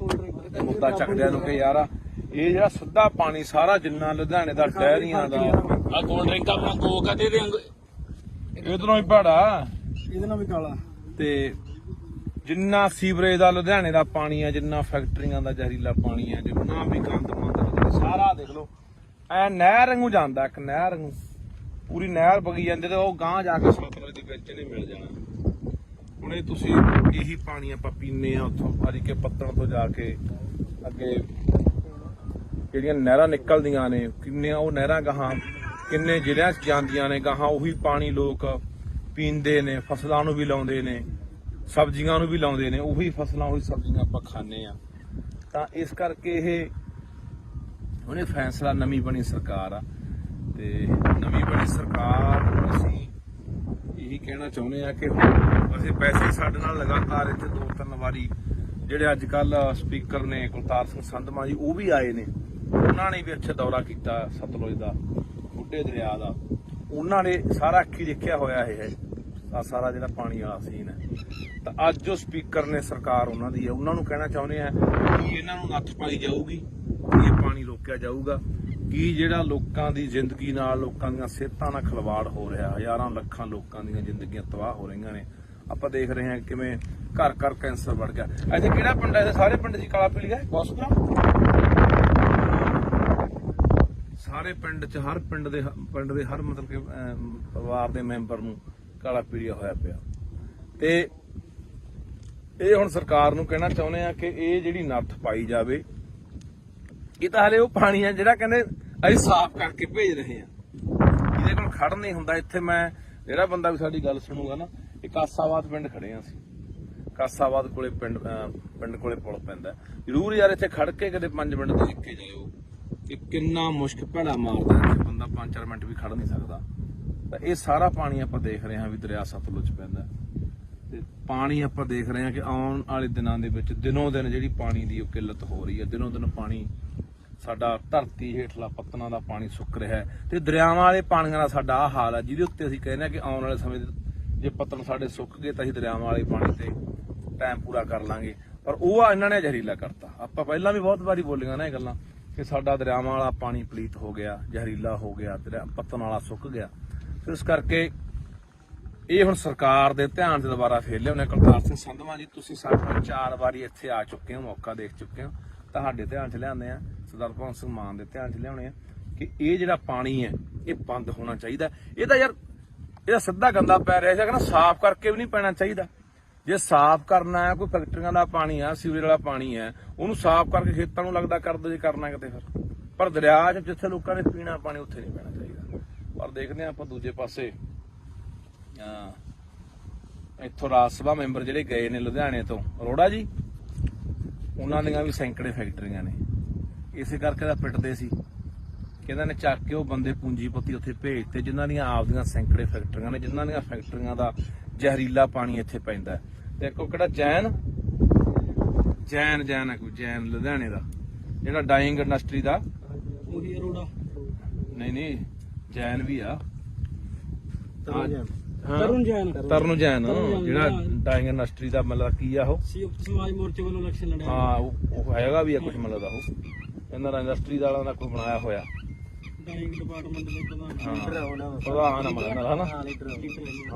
ਮੁੱਦਾ ਚੱਕਦਿਆਂ ਨੂੰ ਕਿ ਯਾਰ ਇਹ ਜਿਹੜਾ ਸਿੱਧਾ ਪਾਣੀ ਸਾਰਾ ਜਿੰਨਾ ਲੁਧਿਆਣੇ ਦਾ ਡੈਰੀਆਂ ਦਾ, ਆ ਕੋਲਡ ਡਰਿੰਕ ਆਪਣਾ ਕੋਕ ਆ, ਦੇ ਇਧਰੋਂ ਹੀ ਭਾੜਾ, ਇਹਦੇ ਨਾਲ ਵੀ ਕਾਲਾ, ਤੇ ਜਿੰਨਾ ਸੀਵਰੇਜ ਦਾ ਲੁਧਿਆਣੇ ਦਾ ਪਾਣੀ ਆ, ਜਿੰਨਾ ਫੈਕਟਰੀਆਂ ਦਾ ਜ਼ਹਿਰੀਲਾ ਪਾਣੀ ਆ, ਜਿੰਨਾ ਵੀ ਗੰਦ ਮੰਦ ਸਾਰਾ ਦੇਖ ਲਓ ਐ ਨਹਿਰ ਵਾਂਗੂ ਜਾਂਦਾ, ਇੱਕ ਨਹਿਰ ਵਾਂਗੂ ਪੂਰੀ ਨਹਿਰ ਵਗੀ ਜਾਂਦੀ, ਤੇ ਉਹ ਗਾਂਹ ਜਾ ਕੇ ਸਤਲੁਜ ਦੇ ਵਿੱਚ ਨਹੀਂ ਮਿਲ ਜਾਣਾ। ਹੁਣ ਇਹ ਤੁਸੀਂ ਇਹੀ ਪਾਣੀ ਆਪਾਂ ਪੀਂਦੇ ਆ ਉੱਥੋਂ ਹਰੀਕੇ ਪੱਤਣ ਤੋਂ ਜਾ ਕੇ ਅੱਗੇ ਜਿਹੜੀਆਂ ਨਹਿਰਾਂ ਨਿਕਲਦੀਆਂ ਨੇ, ਕਿੰਨੀਆਂ ਉਹ ਨਹਿਰਾਂ ਗਾਹਾਂ ਕਿੰਨੇ ਜ਼ਿਲ੍ਹਿਆਂ 'ਚ ਜਾਂਦੀਆਂ ਨੇ ਗਾਹਾਂ, ਉਹੀ ਪਾਣੀ ਲੋਕ ਪੀਂਦੇ ਨੇ, ਫਸਲਾਂ ਨੂੰ ਵੀ ਲਾਉਂਦੇ ਨੇ, ਸਬਜ਼ੀਆਂ ਨੂੰ ਵੀ ਲਾਉਂਦੇ ਨੇ, ਉਹੀ ਫਸਲਾਂ ਉਹੀ ਸਬਜ਼ੀਆਂ ਆਪਾਂ ਖਾਂਦੇ ਆ। ਤਾਂ ਇਸ ਕਰਕੇ ਇਹ ਉਹਨੇ ਫੈਸਲਾ, ਨਵੀਂ ਬਣੀ ਸਰਕਾਰ ਆ ਤੇ ਨਵੀਂ ਬਣੀ ਸਰਕਾਰ ਨੂੰ ਅਸੀਂ ਇਹੀ ਕਹਿਣਾ ਚਾਹੁੰਦੇ ਆ ਕਿ ਅਸੀਂ ਪੈਸੇ ਸਾਡੇ ਨਾਲ ਲਗਾਤਾਰ ਇੱਥੇ 2-3 ਵਾਰੀ ਜਿਹੜੇ ਅੱਜ ਕੱਲ ਸਪੀਕਰ ਨੇ ਕੁਲਤਾਰ ਸਿੰਘ ਸੰਧਮਾ ਜੀ, ਉਹ ਵੀ ਆਏ ਨੇ, ਉਹਨਾਂ ਨੇ ਵੀ ਇੱਥੇ ਦੌਰਾ ਕੀਤਾ ਸਤਲੁਜ ਦਾ, ਬੁੱਢੇ ਦਰਿਆ ਦਾ, ਉਹਨਾਂ ਨੇ ਸਾਰਾ ਅੱਖੀ ਦੇਖਿਆ ਹੋਇਆ ਇਹ ਆ ਸਾਰਾ ਜਿਹੜਾ ਪਾਣੀ ਵਾਲਾ ਸੀਨ ਹੈ। ਤਾਂ ਅੱਜ ਜੋ ਸਪੀਕਰ ਨੇ ਸਰਕਾਰ ਉਹਨਾਂ ਦੀ ਹੈ, ਉਹਨਾਂ ਨੂੰ ਕਹਿਣਾ ਚਾਹੁੰਦੇ ਆ ਕਿ ਇਹਨਾਂ ਨੂੰ ਨੱਥ ਪਾਈ ਜਾਊਗੀ, ਇਹ ਪਾਣੀ ਰੋਕਿਆ ਜਾਊਗਾ, ਕਿ ਜਿਹੜਾ ਲੋਕਾਂ ਦੀ ਜ਼ਿੰਦਗੀ ਨਾਲ, ਲੋਕਾਂ ਦੀਆਂ ਸਿਹਤਾਂ ਨਾਲ ਖਿਲਵਾੜ ਹੋ ਰਿਹਾ, ਹਜ਼ਾਰਾਂ ਲੱਖਾਂ ਲੋਕਾਂ ਦੀਆਂ ਜ਼ਿੰਦਗੀਆਂ ਤਬਾਹ ਹੋ ਰਹੀਆਂ ਨੇ। ਆਪਾਂ ਦੇਖ ਰਹੇ ਹਾਂ ਕਿਵੇਂ ਘਰ ਘਰ ਕੈਂਸਰ ਵੱਧ ਗਿਆ। ਇੱਥੇ ਕਿਹੜਾ ਪਿੰਡ ਹੈ? ਸਾਰੇ ਪਿੰਡ ਦੀ ਕਾਲਾ ਪੀਲੀਆ ਬਸਪੁਰਾ, ਸਾਰੇ ਪਿੰਡ 'ਚ ਹਰ ਪਿੰਡ ਦੇ ਹਰ ਮਤਲਬ ਕਿ ਪਰਿਵਾਰ ਦੇ ਮੈਂਬਰ ਨੂੰ ਕਾਲਾ ਪੀਲੀਆ ਹੋਇਆ ਪਿਆ। ਤੇ ਇਹ ਹੁਣ ਸਰਕਾਰ ਨੂੰ ਕਹਿਣਾ ਚਾਹੁੰਦੇ ਆ ਕਿ ਇਹ ਜਿਹੜੀ ਨੱਥ ਪਾਈ ਜਾਵੇ। ਇਹ ਤਾਂ ਹਲੇ ਉਹ ਪਾਣੀ ਆ ਜਿਹੜਾ ਕਹਿੰਦੇ ਅਸੀਂ ਸਾਫ਼ ਕਰਕੇ ਭੇਜ ਰਹੇ ਆ, ਇਹਦੇ ਕੋਲ ਖੜ ਨਹੀਂ ਹੁੰਦਾ। ਇੱਥੇ ਮੈਂ ਜਿਹੜਾ ਬੰਦਾ ਵੀ ਸਾਡੀ ਗੱਲ ਸੁਣੂਗਾ ਨਾ, ਇਹ ਕਾਸਾਬਾਦ ਪਿੰਡ ਖੜੇ ਆ ਅਸੀਂ, ਕਾਸਾਬਾਦ ਕੋਲੇ ਪਿੰਡ ਕੋਲੇ ਪੁਲ ਪੈਂਦਾ, ਜ਼ਰੂਰ ਯਾਰ ਇੱਥੇ ਖੜ ਕੇ ਕਦੇ 5 ਮਿੰਟ ਦੇਖ ਕੇ ਜਾਇਓ ਕਿ ਕਿੰਨਾ ਮੁਸ਼ਕ ਭੈੜਾ ਮਾਰਦਾ, ਇੱਥੇ ਬੰਦਾ 5-4 ਮਿੰਟ ਵੀ ਖੜ ਨਹੀਂ ਸਕਦਾ। ਤਾਂ ਇਹ ਸਾਰਾ ਪਾਣੀ ਆਪਾਂ ਦੇਖ ਰਹੇ ਹਾਂ ਵੀ ਦਰਿਆ ਸਤਲੁਜ ਪੈਂਦਾ, ਤੇ ਪਾਣੀ ਆਪਾਂ ਦੇਖ ਰਹੇ ਹਾਂ ਕਿ ਆਉਣ ਵਾਲੇ ਦਿਨਾਂ ਦੇ ਵਿੱਚ ਦਿਨੋਂ ਦਿਨ ਜਿਹੜੀ ਪਾਣੀ ਦੀ ਉਹ ਕਿੱਲਤ ਹੋ ਰਹੀ ਹੈ। ਦਿਨੋਂ ਦਿਨ ਪਾਣੀ ਸਾਡਾ ਧਰਤੀ ਹੇਠਲਾ ਪੱਤਨਾਂ ਦਾ ਪਾਣੀ ਸੁੱਕ ਰਿਹਾ ਹੈ, ਤੇ ਦਰਿਆਵਾਂ ਵਾਲੇ ਪਾਣੀਆਂ ਦਾ ਸਾਡਾ ਆਹ ਹਾਲ ਹੈ, ਜਿਹਦੇ ਉੱਤੇ ਅਸੀਂ ਕਹਿੰਦੇ ਹਾਂ ਕਿ ਆਉਣ ਵਾਲੇ ਸਮੇਂ ਜੇ ਪੱਤਨ ਸਾਡੇ ਸੁੱਕ ਗਏ ਤਾਂ ਅਸੀਂ ਦਰਿਆਵਾਂ ਵਾਲੇ ਪਾਣੀ ਤੇ ਟਾਈਮ ਪੂਰਾ ਕਰ ਲਾਂਗੇ। ਪਰ ਉਹ ਇਹਨਾਂ ਨੇ ਜ਼ਹਿਰੀਲਾ ਕਰਤਾ। ਆਪਾਂ ਪਹਿਲਾਂ ਵੀ ਬਹੁਤ ਵਾਰੀ ਬੋਲੀਆਂ ਨਾ ਇਹ ਗੱਲਾਂ ਕਿ ਸਾਡਾ ਦਰਿਆਵਾਂ ਵਾਲਾ ਪਾਣੀ ਪਲੀਤ ਹੋ ਗਿਆ, ਜ਼ਹਿਰੀਲਾ ਹੋ ਗਿਆ, ਪੱਤਨ ਵਾਲਾ ਸੁੱਕ ਗਿਆ। ਇਸ ਕਰਕੇ ਇਹ ਹੁਣ ਸਰਕਾਰ ਦੇ ਧਿਆਨ 'ਚ ਦੁਬਾਰਾ ਫੇਰ ਲਿਆਉਣੇ। ਕੁਲਤਾਰ ਸਿੰਘ ਸੰਧਵਾਂ ਜੀ, ਤੁਸੀਂ ਸਾਡੇ ਨਾਲ 4 ਵਾਰੀ ਇੱਥੇ ਆ ਚੁੱਕੇ ਹੋ, ਮੌਕਾ ਦੇਖ ਚੁੱਕੇ ਹੋ, ਤੁਹਾਡੇ ਧਿਆਨ 'ਚ ਲਿਆਉਂਦੇ ਆ, ਸਰਦਾਰ ਭਗਵੰਤ ਸਿੰਘ ਮਾਨ ਦੇ ਧਿਆਨ 'ਚ ਲਿਆਉਣੇ ਆ ਕਿ ਇਹ ਜਿਹੜਾ ਪਾਣੀ ਹੈ ਇਹ ਬੰਦ ਹੋਣਾ ਚਾਹੀਦਾ। ਇਹ ਤਾਂ ਯਾਰ ਇਹਦਾ ਸਿੱਧਾ ਗੰਦਾ ਪੈ ਰਿਹਾ ਸੀ, ਕਹਿੰਦਾ ਸਾਫ਼ ਕਰਕੇ ਵੀ ਨਹੀਂ ਪੈਣਾ ਚਾਹੀਦਾ। ਜੇ ਸਾਫ਼ ਕਰਨਾ ਹੈ, ਕੋਈ ਫੈਕਟਰੀਆਂ ਦਾ ਪਾਣੀ ਆ, ਸੀਵਰੇਜ ਵਾਲਾ ਪਾਣੀ ਹੈ, ਉਹਨੂੰ ਸਾਫ਼ ਕਰਕੇ ਖੇਤਾਂ ਨੂੰ ਲੱਗਦਾ ਕਰ ਦੋ ਜੇ ਕਰਨਾ ਕਿਤੇ ਫਿਰ। ਪਰ ਦਰਿਆ 'ਚ ਜਿੱਥੇ ਲੋਕਾਂ ਨੇ ਪੀਣਾ ਪਾਣੀ ਉੱਥੇ ਨਹੀਂ ਪੈਣਾ ਚਾਹੀਦਾ। ਪਰ ਦੇਖਦੇ ਹਾਂ ਆਪਾਂ ਦੂਜੇ ਪਾਸੇ ਇੱਥੋਂ ਰਾਜ ਸਭਾ ਮੈਂਬਰ ਜਿਹੜੇ ਗਏ ਨੇ ਲੁਧਿਆਣੇ ਤੋਂ, ਅਰੋੜਾ ਜੀ, ਉਹਨਾਂ ਦੀਆਂ ਵੀ ਸੈਂਕੜੇ ਫੈਕਟਰੀਆਂ ਨੇ। ਇਸੇ ਕਰਕੇ ਤਾਂ ਪਿੱਟਦੇ ਸੀ ਕਿ ਇਹਨਾਂ ਨੇ ਚੱਕ ਕੇ ਉਹ ਬੰਦੇ ਪੂੰਜੀਪਤੀ ਉੱਥੇ ਭੇਜਤੇ ਜਿਨ੍ਹਾਂ ਦੀਆਂ ਆਪਦੀਆਂ ਸੈਂਕੜੇ ਫੈਕਟਰੀਆਂ ਨੇ, ਜਿਨ੍ਹਾਂ ਦੀਆਂ ਫੈਕਟਰੀਆਂ ਦਾ ਜ਼ਹਿਰੀਲਾ ਪਾਣੀ ਇੱਥੇ ਪੈਂਦਾ। ਤੇ ਇੱਕ ਕਿਹੜਾ ਜੈਨ ਹੈ, ਕੋਈ ਜੈਨ ਲੁਧਿਆਣੇ ਦਾ ਜਿਹੜਾ ਡਾਈਂਗ ਇੰਡਸਟਰੀ ਦਾ, ਉਹੀ ਅਰੋੜਾ ਨਹੀਂ ਜੈਨ ਵੀ ਆ, ਤਰੁਣ ਜੈਨ ਜਿਹੜਾ ਡਾਈਂਗ ਇੰਡਸਟਰੀ ਦਾ ਮਤਲਬ ਕੀ ਆ ਉਹ ਸੰਯੁਕਤ ਸਮਾਜ ਮੋਰਚੇ ਵੱਲੋਂ ਇਲੈਕਸ਼ਨ ਲੜਿਆ। ਹਾਂ ਉਹ ਹੈਗਾ ਵੀ ਆ ਕੁਝ ਮਤਲਬ ਦਾ, ਉਹ ਇਹਨਾਂ ਦਾ ਇੰਡਸਟਰੀ ਵਾਲਿਆਂ ਦਾ ਕੋਈ ਬਣਾਇਆ ਹੋਇਆ ਡਾਈਂਗ ਡਿਪਾਰਟਮੈਂਟ ਦੇ ਪ੍ਰਧਾਨ ਹਨਾ,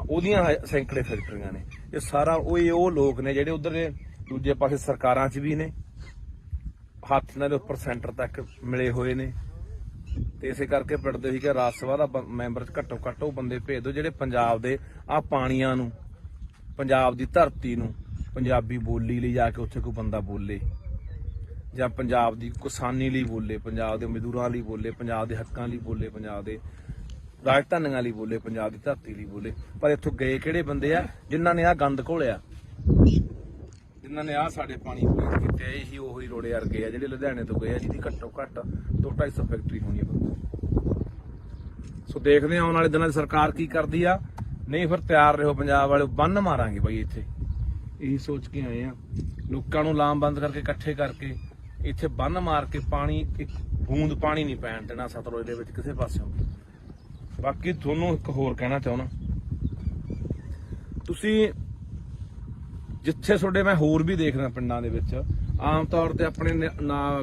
ਉਹਦੀਆਂ ਸੈਂਕੜੇ ਫੈਕਟਰੀਆਂ ਨੇ। ਇਹ ਸਾਰਾ ਉਹ ਲੋਕ ਨੇ ਜਿਹੜੇ ਉਧਰ ਦੂਜੇ ਪਾਸੇ ਸਰਕਾਰਾਂ 'ਚ ਵੀ ਨੇ, ਹੱਥ ਨਾਲ ਉੱਪਰ ਸੈਂਟਰ ਤੱਕ ਮਿਲੇ ਹੋਏ ਨੇ। ਤੇ ਇਸੇ ਕਰਕੇ ਪਿੱਟਦੇ ਸੀ ਕਿ ਰਾਜ ਸਭਾ ਦਾ ਮੈਂਬਰ ਘੱਟੋ ਘੱਟ ਉਹ ਬੰਦੇ ਭੇਜ ਦਿਓ ਜਿਹੜੇ ਪੰਜਾਬ ਦੇ ਆਹ ਪਾਣੀਆਂ ਨੂੰ, ਪੰਜਾਬ ਦੀ ਧਰਤੀ ਨੂੰ, ਪੰਜਾਬੀ ਬੋਲੀ ਲਈ ਜਾ ਕੇ ਉੱਥੇ ਕੋਈ ਬੰਦਾ ਬੋਲੇ, ਜਾਂ ਪੰਜਾਬ ਦੀ ਕਿਸਾਨੀ ਲਈ ਬੋਲੇ, ਪੰਜਾਬ ਦੇ ਮਜ਼ਦੂਰਾਂ ਲਈ ਬੋਲੇ, ਪੰਜਾਬ ਦੇ ਹੱਕਾਂ ਲਈ ਬੋਲੇ, ਪੰਜਾਬ ਦੇ ਰਾਜਧਾਨੀਆਂ ਲਈ ਬੋਲੇ, ਪੰਜਾਬ ਦੀ ਧਰਤੀ ਲਈ ਬੋਲੇ। ਪਰ ਇੱਥੋਂ ਗਏ ਕਿਹੜੇ ਬੰਦੇ ਆ ਜਿਨ੍ਹਾਂ ਨੇ ਆਹ ਗੰਦ ਘੋਲਿਆ, ਜਿਨ੍ਹਾਂ ਨੇ ਆਹ ਸਾਡੇ ਪਾਣੀ ਪਲੀਤ ਕੀਤੇ। ਇਹੀ ਉਹੀ ਰੋੜੇ ਵਰਗੇ ਆ ਜਿਹੜੇ ਲੁਧਿਆਣੇ ਤੋਂ ਗਏ ਆ, ਜਿਹਦੀ ਘੱਟੋ ਘੱਟ 200-250 ਫੈਕਟਰੀ ਹੋਣੀ ਆ। ਸੋ ਦੇਖਦੇ ਆ ਆਉਣ ਵਾਲੇ ਦਿਨਾਂ 'ਚ ਸਰਕਾਰ ਕੀ ਕਰਦੀ ਆ। ਨਹੀਂ ਫਿਰ ਤਿਆਰ ਰਹੋ ਪੰਜਾਬ ਵਾਲੇ, ਬੰਨ ਮਾਰਾਂਗੇ ਬਾਈ ਇੱਥੇ। ਇਹੀ ਸੋਚ ਕੇ ਆਏ ਆ, ਲੋਕਾਂ ਨੂੰ ਲਾਮਬੰਦ ਕਰਕੇ ਇਕੱਠੇ ਕਰਕੇ ਇੱਥੇ ਬੰਨ ਮਾਰ ਕੇ ਪਾਣੀ, ਇੱਕ ਬੂੰਦ ਪਾਣੀ ਨਹੀਂ ਪੈਣ ਦੇਣਾ ਸਤਲੁਜ ਦੇ ਵਿੱਚ ਕਿਸੇ ਪਾਸਿਓਂ। ਬਾਕੀ ਤੁਹਾਨੂੰ ਇੱਕ ਹੋਰ ਕਹਿਣਾ ਚਾਹੁੰਦਾ, ਤੁਸੀਂ ਜਿੱਥੇ ਤੁਹਾਡੇ ਮੈਂ ਹੋਰ ਵੀ ਦੇਖਦਾ ਪਿੰਡਾਂ ਦੇ ਵਿੱਚ ਆਮ ਤੌਰ ਤੇ ਆਪਣੇ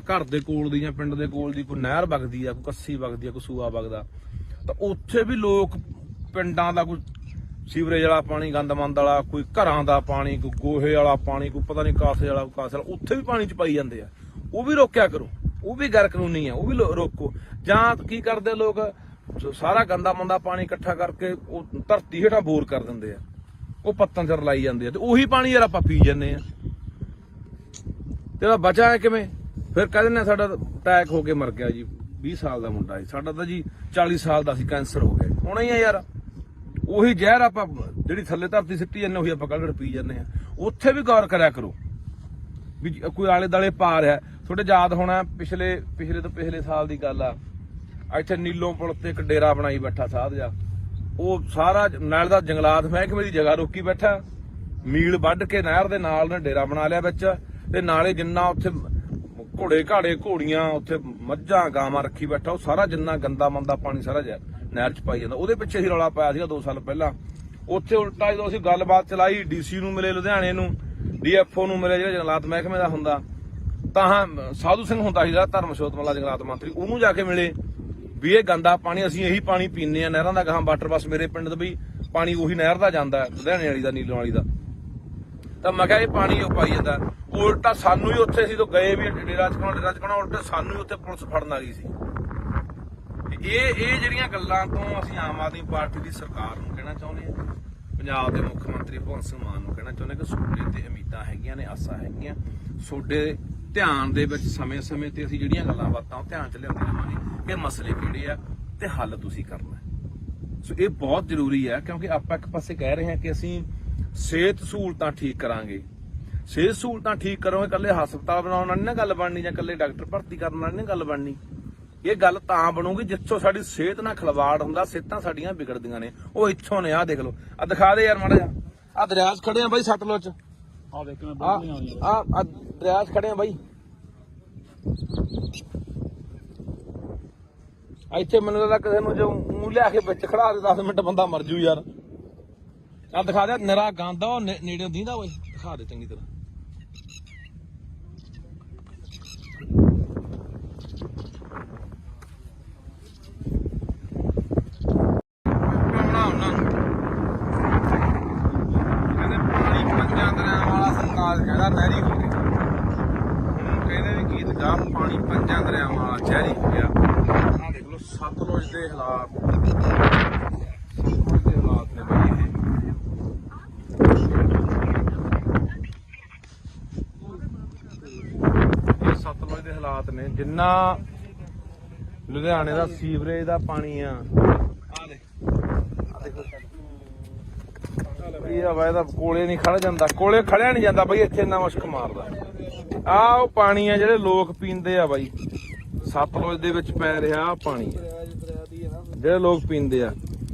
ਘਰ ਦੇ ਕੋਲ ਦੀ ਜਾਂ ਪਿੰਡ ਦੇ ਕੋਲ ਦੀ ਕੋਈ ਨਹਿਰ ਵਗਦੀ ਆ, ਕੋਈ ਕੱਸੀ ਵਗਦੀ ਆ, ਕੋਈ ਸੂਆ ਵਗਦਾ, ਤਾਂ ਉੱਥੇ ਵੀ ਲੋਕ ਪਿੰਡਾਂ ਦਾ ਕੋਈ ਸੀਵਰੇਜ ਵਾਲਾ ਪਾਣੀ, ਗੰਦਮੰਦ ਵਾਲਾ, ਕੋਈ ਘਰਾਂ ਦਾ ਪਾਣੀ, ਕੋਈ ਗੋਹੇ ਵਾਲਾ ਪਾਣੀ, ਕੋਈ ਪਤਾ ਨਹੀਂ ਕਾਸੇ ਵਾਲਾ, ਉੱਥੇ ਵੀ ਪਾਣੀ ਚ ਪਾਈ ਜਾਂਦੇ ਆ। ਉਹ ਵੀ ਰੋਕਿਆ ਕਰੋ, ਉਹ ਵੀ ਗੈਰ ਕਾਨੂੰਨੀ ਆ, ਉਹ ਵੀ ਰੋਕੋ। ਜਾਂ ਕੀ ਕਰਦੇ ਲੋਕ, ਸਾਰਾ ਗੰਦਾ ਮੰਦਾ ਪਾਣੀ ਇਕੱਠਾ ਕਰਕੇ ਉਹ ਧਰਤੀ ਹੇਠਾਂ ਬੋਰ ਕਰ ਦਿੰਦੇ ਆ, ਉਹ ਪੱਤਾਂ ਚ ਰਲਾਈ ਜਾਂਦੇ ਆ, ਤੇ ਉਹੀ ਪਾਣੀ ਯਾਰ ਆਪਾਂ ਪੀ ਜਾਂਦੇ ਆ। ਤੇ ਬਚਾ ਕਿਵੇਂ? ਫਿਰ ਕਹਿ ਦਿੰਦੇ ਸਾਡਾ ਅਟੈਕ ਹੋ ਕੇ ਮਰ ਗਿਆ ਜੀ, 20 ਸਾਲ ਦਾ ਮੁੰਡਾ ਸੀ, ਸਾਡਾ ਤਾਂ ਜੀ 40 ਸਾਲ ਦਾ ਸੀ, ਕੈਂਸਰ ਹੋ ਗਿਆ। ਹੋਣਾ ਹੀ ਆ ਯਾਰ, ਉਹੀ ਜ਼ਹਿਰ ਆਪਾਂ ਜਿਹੜੀ ਥੱਲੇ ਧਰਤੀ ਸਿੱਟੀ ਜਾਂਦੇ ਉਹੀ ਆਪਾਂ ਕੱਢ ਪੀ ਜਾਂਦੇ ਆ। ਉੱਥੇ ਵੀ ਗੌਰ ਕਰਿਆ ਕਰੋ ਵੀ ਕੋਈ ਆਲੇ ਦਾਲੇ ਪਾ ਰਿਹਾ। ਤੁਹਾਡੇ ਯਾਦ ਹੋਣਾ ਪਿਛਲੇ ਤੋਂ ਪਿਛਲੇ ਸਾਲ ਦੀ ਗੱਲ ਆ, ਇੱਥੇ ਨੀਲੋਂ ਪੁਲ ਤੇ ਇੱਕ ਡੇਰਾ ਬਣਾਈ ਬੈਠਾ ਸਾਧ ਜਾ, ਉਹ ਸਾਰਾ ਨਾਲ ਦਾ ਜੰਗਲਾਤ ਮਹਿਕਮੇ ਦੀ ਜਗ੍ਹਾ ਰੋਕੀ ਬੈਠਾ, ਮੀਲ ਵੱਢ ਕੇ ਨਹਿਰ ਦੇ ਨਾਲ ਨੇ ਡੇਰਾ ਬਣਾ ਲਿਆ ਵਿੱਚ, ਤੇ ਨਾਲੇ ਜਿੰਨਾ ਉੱਥੇ ਘੋੜੇ ਘਾੜੇ ਘੋੜੀਆਂ ਉੱਥੇ ਮੱਝਾਂ ਗਾਵਾਂ ਰੱਖੀ ਬੈਠਾ, ਉਹ ਸਾਰਾ ਜਿੰਨਾ ਗੰਦਾ ਮੰਦਾ ਪਾਣੀ ਸਾਰਾ ਨਹਿਰ ਚ ਪਾਈ ਜਾਂਦਾ। ਉਹਦੇ ਪਿੱਛੇ ਹੀ ਰੌਲਾ ਪਾਇਆ ਸੀਗਾ 2 ਸਾਲ ਪਹਿਲਾਂ। ਉੱਥੇ ਉਲਟਾ ਜਦੋਂ ਅਸੀਂ ਗੱਲਬਾਤ ਚਲਾਈ, ਡੀਸੀ ਨੂੰ ਮਿਲੇ ਲੁਧਿਆਣੇ ਨੂੰ, ਡੀਐਫਓ ਨੂੰ ਮਿਲੇ ਜਿਹੜਾ ਜੰਗਲਾਤ ਮਹਿਕਮੇ ਦਾ ਹੁੰਦਾ, ਤਾਂ ਸਾਧੂ ਸਿੰਘ ਹੁੰਦਾ ਸੀ ਜਿਹੜਾ ਧਰਮਸ਼ੋਤ ਮੱਲਾ ਜੰਗਲਾਤ ਮੰਤਰੀ, ਉਹਨੂੰ ਜਾ ਕੇ ਮਿਲੇ ਵੀ ਇਹ ਗੰਦਾ ਪਾਣੀ ਅਸੀਂ ਇਹੀ ਪਾਣੀ ਪੀਂਦੇ ਆ ਨਹਿਰਾਂ ਦਾ, ਗਾਹਾਂ ਵਾਟਰ ਬੱਸ ਮੇਰੇ ਪਿੰਡ ਦਾ ਵੀ ਪਾਣੀ ਉਹੀ ਨਹਿਰ ਦਾ ਜਾਂਦਾ ਲੁਧਿਆਣੇ ਵਾਲੀ ਦਾ, ਨੀਲੋਂ ਵਾਲੀ ਦਾ। ਤਾਂ ਮੈਂ ਕਿਹਾ ਇਹ ਪਾਣੀ ਉਹ ਪਾਈ ਜਾਂਦਾ। ਉਲਟਾ ਸਾਨੂੰ ਹੀ ਉੱਥੇ ਸੀ ਤੋਂ ਗਏ ਵੀ ਡੇਰਾ ਚਕਾਉਣਾ ਉਲਟਾ ਸਾਨੂੰ ਹੀ ਉੱਥੇ ਪੁਲਿਸ ਫੜਨ ਆ ਗਈ ਸੀ। ਇਹ ਜਿਹੜੀਆਂ ਗੱਲਾਂ ਤੋਂ ਅਸੀਂ ਆਮ ਆਦਮੀ ਪਾਰਟੀ ਦੀ ਸਰਕਾਰ ਨੂੰ ਕਹਿਣਾ ਚਾਹੁੰਦੇ ਹਾਂ, ਪੰਜਾਬ ਦੇ ਮੁੱਖ ਮੰਤਰੀ ਭਗਵੰਤ ਸਿੰਘ ਮਾਨ ਨੂੰ ਕਹਿਣਾ ਚਾਹੁੰਦੇ ਕਿ ਤੁਹਾਡੇ ਤੇ ਉਮੀਦਾਂ ਹੈਗੀਆਂ ਨੇ, ਆਸਾਂ ਹੈਗੀਆਂ, ਤੁਹਾਡੇ ਧਿਆਨ ਦੇ ਵਿੱਚ ਸਮੇਂ-ਸਮੇਂ ਤੇ ਅਸੀਂ ਜਿਹੜੀਆਂ ਗੱਲਾਂ ਬਾਤਾਂ ਉਹ ਧਿਆਨ ਚ ਲਿਆਉਂਦੇ ਰਹਾਂਗੇ ਕਿ ਮਸਲੇ ਕਿਹੜੇ ਆ ਤੇ ਹੱਲ ਤੁਸੀਂ ਕਰਨਾ। ਸੋ ਇਹ ਬਹੁਤ ਜ਼ਰੂਰੀ ਹੈ, ਕਿਉਂਕਿ ਆਪਾਂ ਇੱਕ ਪਾਸੇ ਕਹਿ ਰਹੇ ਹਾਂ ਕਿ ਅਸੀਂ ਸਿਹਤ ਸਹੂਲਤਾਂ ਠੀਕ ਕਰਾਂਗੇ। ਸਿਹਤ ਸਹੂਲਤਾਂ ਠੀਕ ਕਰੋਗੇ, ਇਕੱਲੇ ਹਸਪਤਾਲ ਬਣਾਉਣ ਨਾਲ ਨਹੀਂ ਨਾ ਗੱਲ ਬਣਨੀ, ਜਾਂ ਇਕੱਲੇ ਡਾਕਟਰ ਭਰਤੀ ਕਰਨ ਨਾਲ ਨਹੀਂ ਗੱਲ ਬਣਨੀ। ਇਹ ਗੱਲ ਤਾਂ ਬਣੂਗੀ ਜਿੱਥੋਂ ਸਾਡੀ ਸਿਹਤ ਨਾਲ ਖਿਲਵਾੜ ਹੁੰਦਾ, ਸਿਹਤਾਂ ਸਾਡੀਆਂ ਵਿਗੜਦੀਆਂ ਨੇ। ਉਹ ਇੱਥੋਂ ਨੇ, ਆਹ ਦੇਖ ਲਓ, ਆਹ ਦਿਖਾ ਦੇ ਯਾਰ ਮਾੜਾ ਜਿਹਾ, ਆਹ ਦਰਿਆ 'ਚ ਖੜੇ ਆ ਬਾਈ ਸਤਲੁਜ 'ਚ, ਆ ਦੇਖ ਮੈਂ ਆਹ ਦਰਿਆ 'ਚ ਖੜੇ ਆ ਬਾਈ। ਇੱਥੇ ਮੈਨੂੰ ਲੱਗਦਾ ਕਿਸੇ ਨੂੰ ਜੋ ਮੂੰਹ ਲਿਆ ਕੇ ਵਿੱਚ ਖੜਾ ਦੇ 10 ਮਿੰਟ ਬੰਦਾ ਮਰ ਜੂ ਯਾਰ। ਆਹ ਦਿਖਾ ਦੇ, ਨਿਰਾ ਗੰਦ ਆ, ਉਹ ਨੇੜੇ ਦੀਂਦਾ ਓਏ, ਦਿਖਾ ਦੇ ਚੰਗੀ ਤਰ੍ਹਾਂ। ਕਹਿੰਦੇ ਪਾਣੀ 5 ਦਰਿਆਵਾਂ ਵਾਲਾ ਸਰਕਾਰ ਕਹਿੰਦਾ ਨਹਿਰੀ ਹੋ ਗਿਆ। ਹੁਣ ਕਹਿੰਦੇ ਵੀ ਗੀਤ ਗਾ, ਪਾਣੀ 5 ਦਰਿਆਵਾਂ ਵਾਲਾ ਜ਼ਹਿਰੀ ਹੋ ਗਿਆ। ਆਹ ਦੇਖ ਲਓ ਸਤਲੁਜ ਦੇ ਹਾਲਾਤ, ਸਤਲੁਜ ਦੇ ਹਾਲਾਤ ਨੇ ਬਈ ਇਹ ਸਤਲੁਜ ਦੇ ਹਾਲਾਤ ਨੇ। ਜਿੰਨਾ ਲੁਧਿਆਣੇ ਦਾ ਸੀਵਰੇਜ ਦਾ ਪਾਣੀ ਆ, ਆਹ ਦੇਖ ਇਹ ਹਵਾ ਇਹਦਾ ਕੋਲੇ ਨਹੀਂ ਖੜ ਜਾਂਦਾ, ਕੋਲੇ ਖੜਿਆ ਨਹੀਂ ਜਾਂਦਾ ਬਈ, ਇੱਥੇ ਇੰਨਾ ਮੁਸ਼ਕ ਮਾਰਦਾ। ਆਹ ਉਹ ਪਾਣੀ ਆ ਜਿਹੜੇ ਲੋਕ ਪੀਂਦੇ ਆ ਬਾਈ, ਸਤਲੁਜ ਦੇ ਵਿੱਚ ਪੈ ਰਿਹਾ ਆਹ ਪਾਣੀ ਜਿਹੜੇ ਲੋਕ ਪੀਂਦੇ ਆ।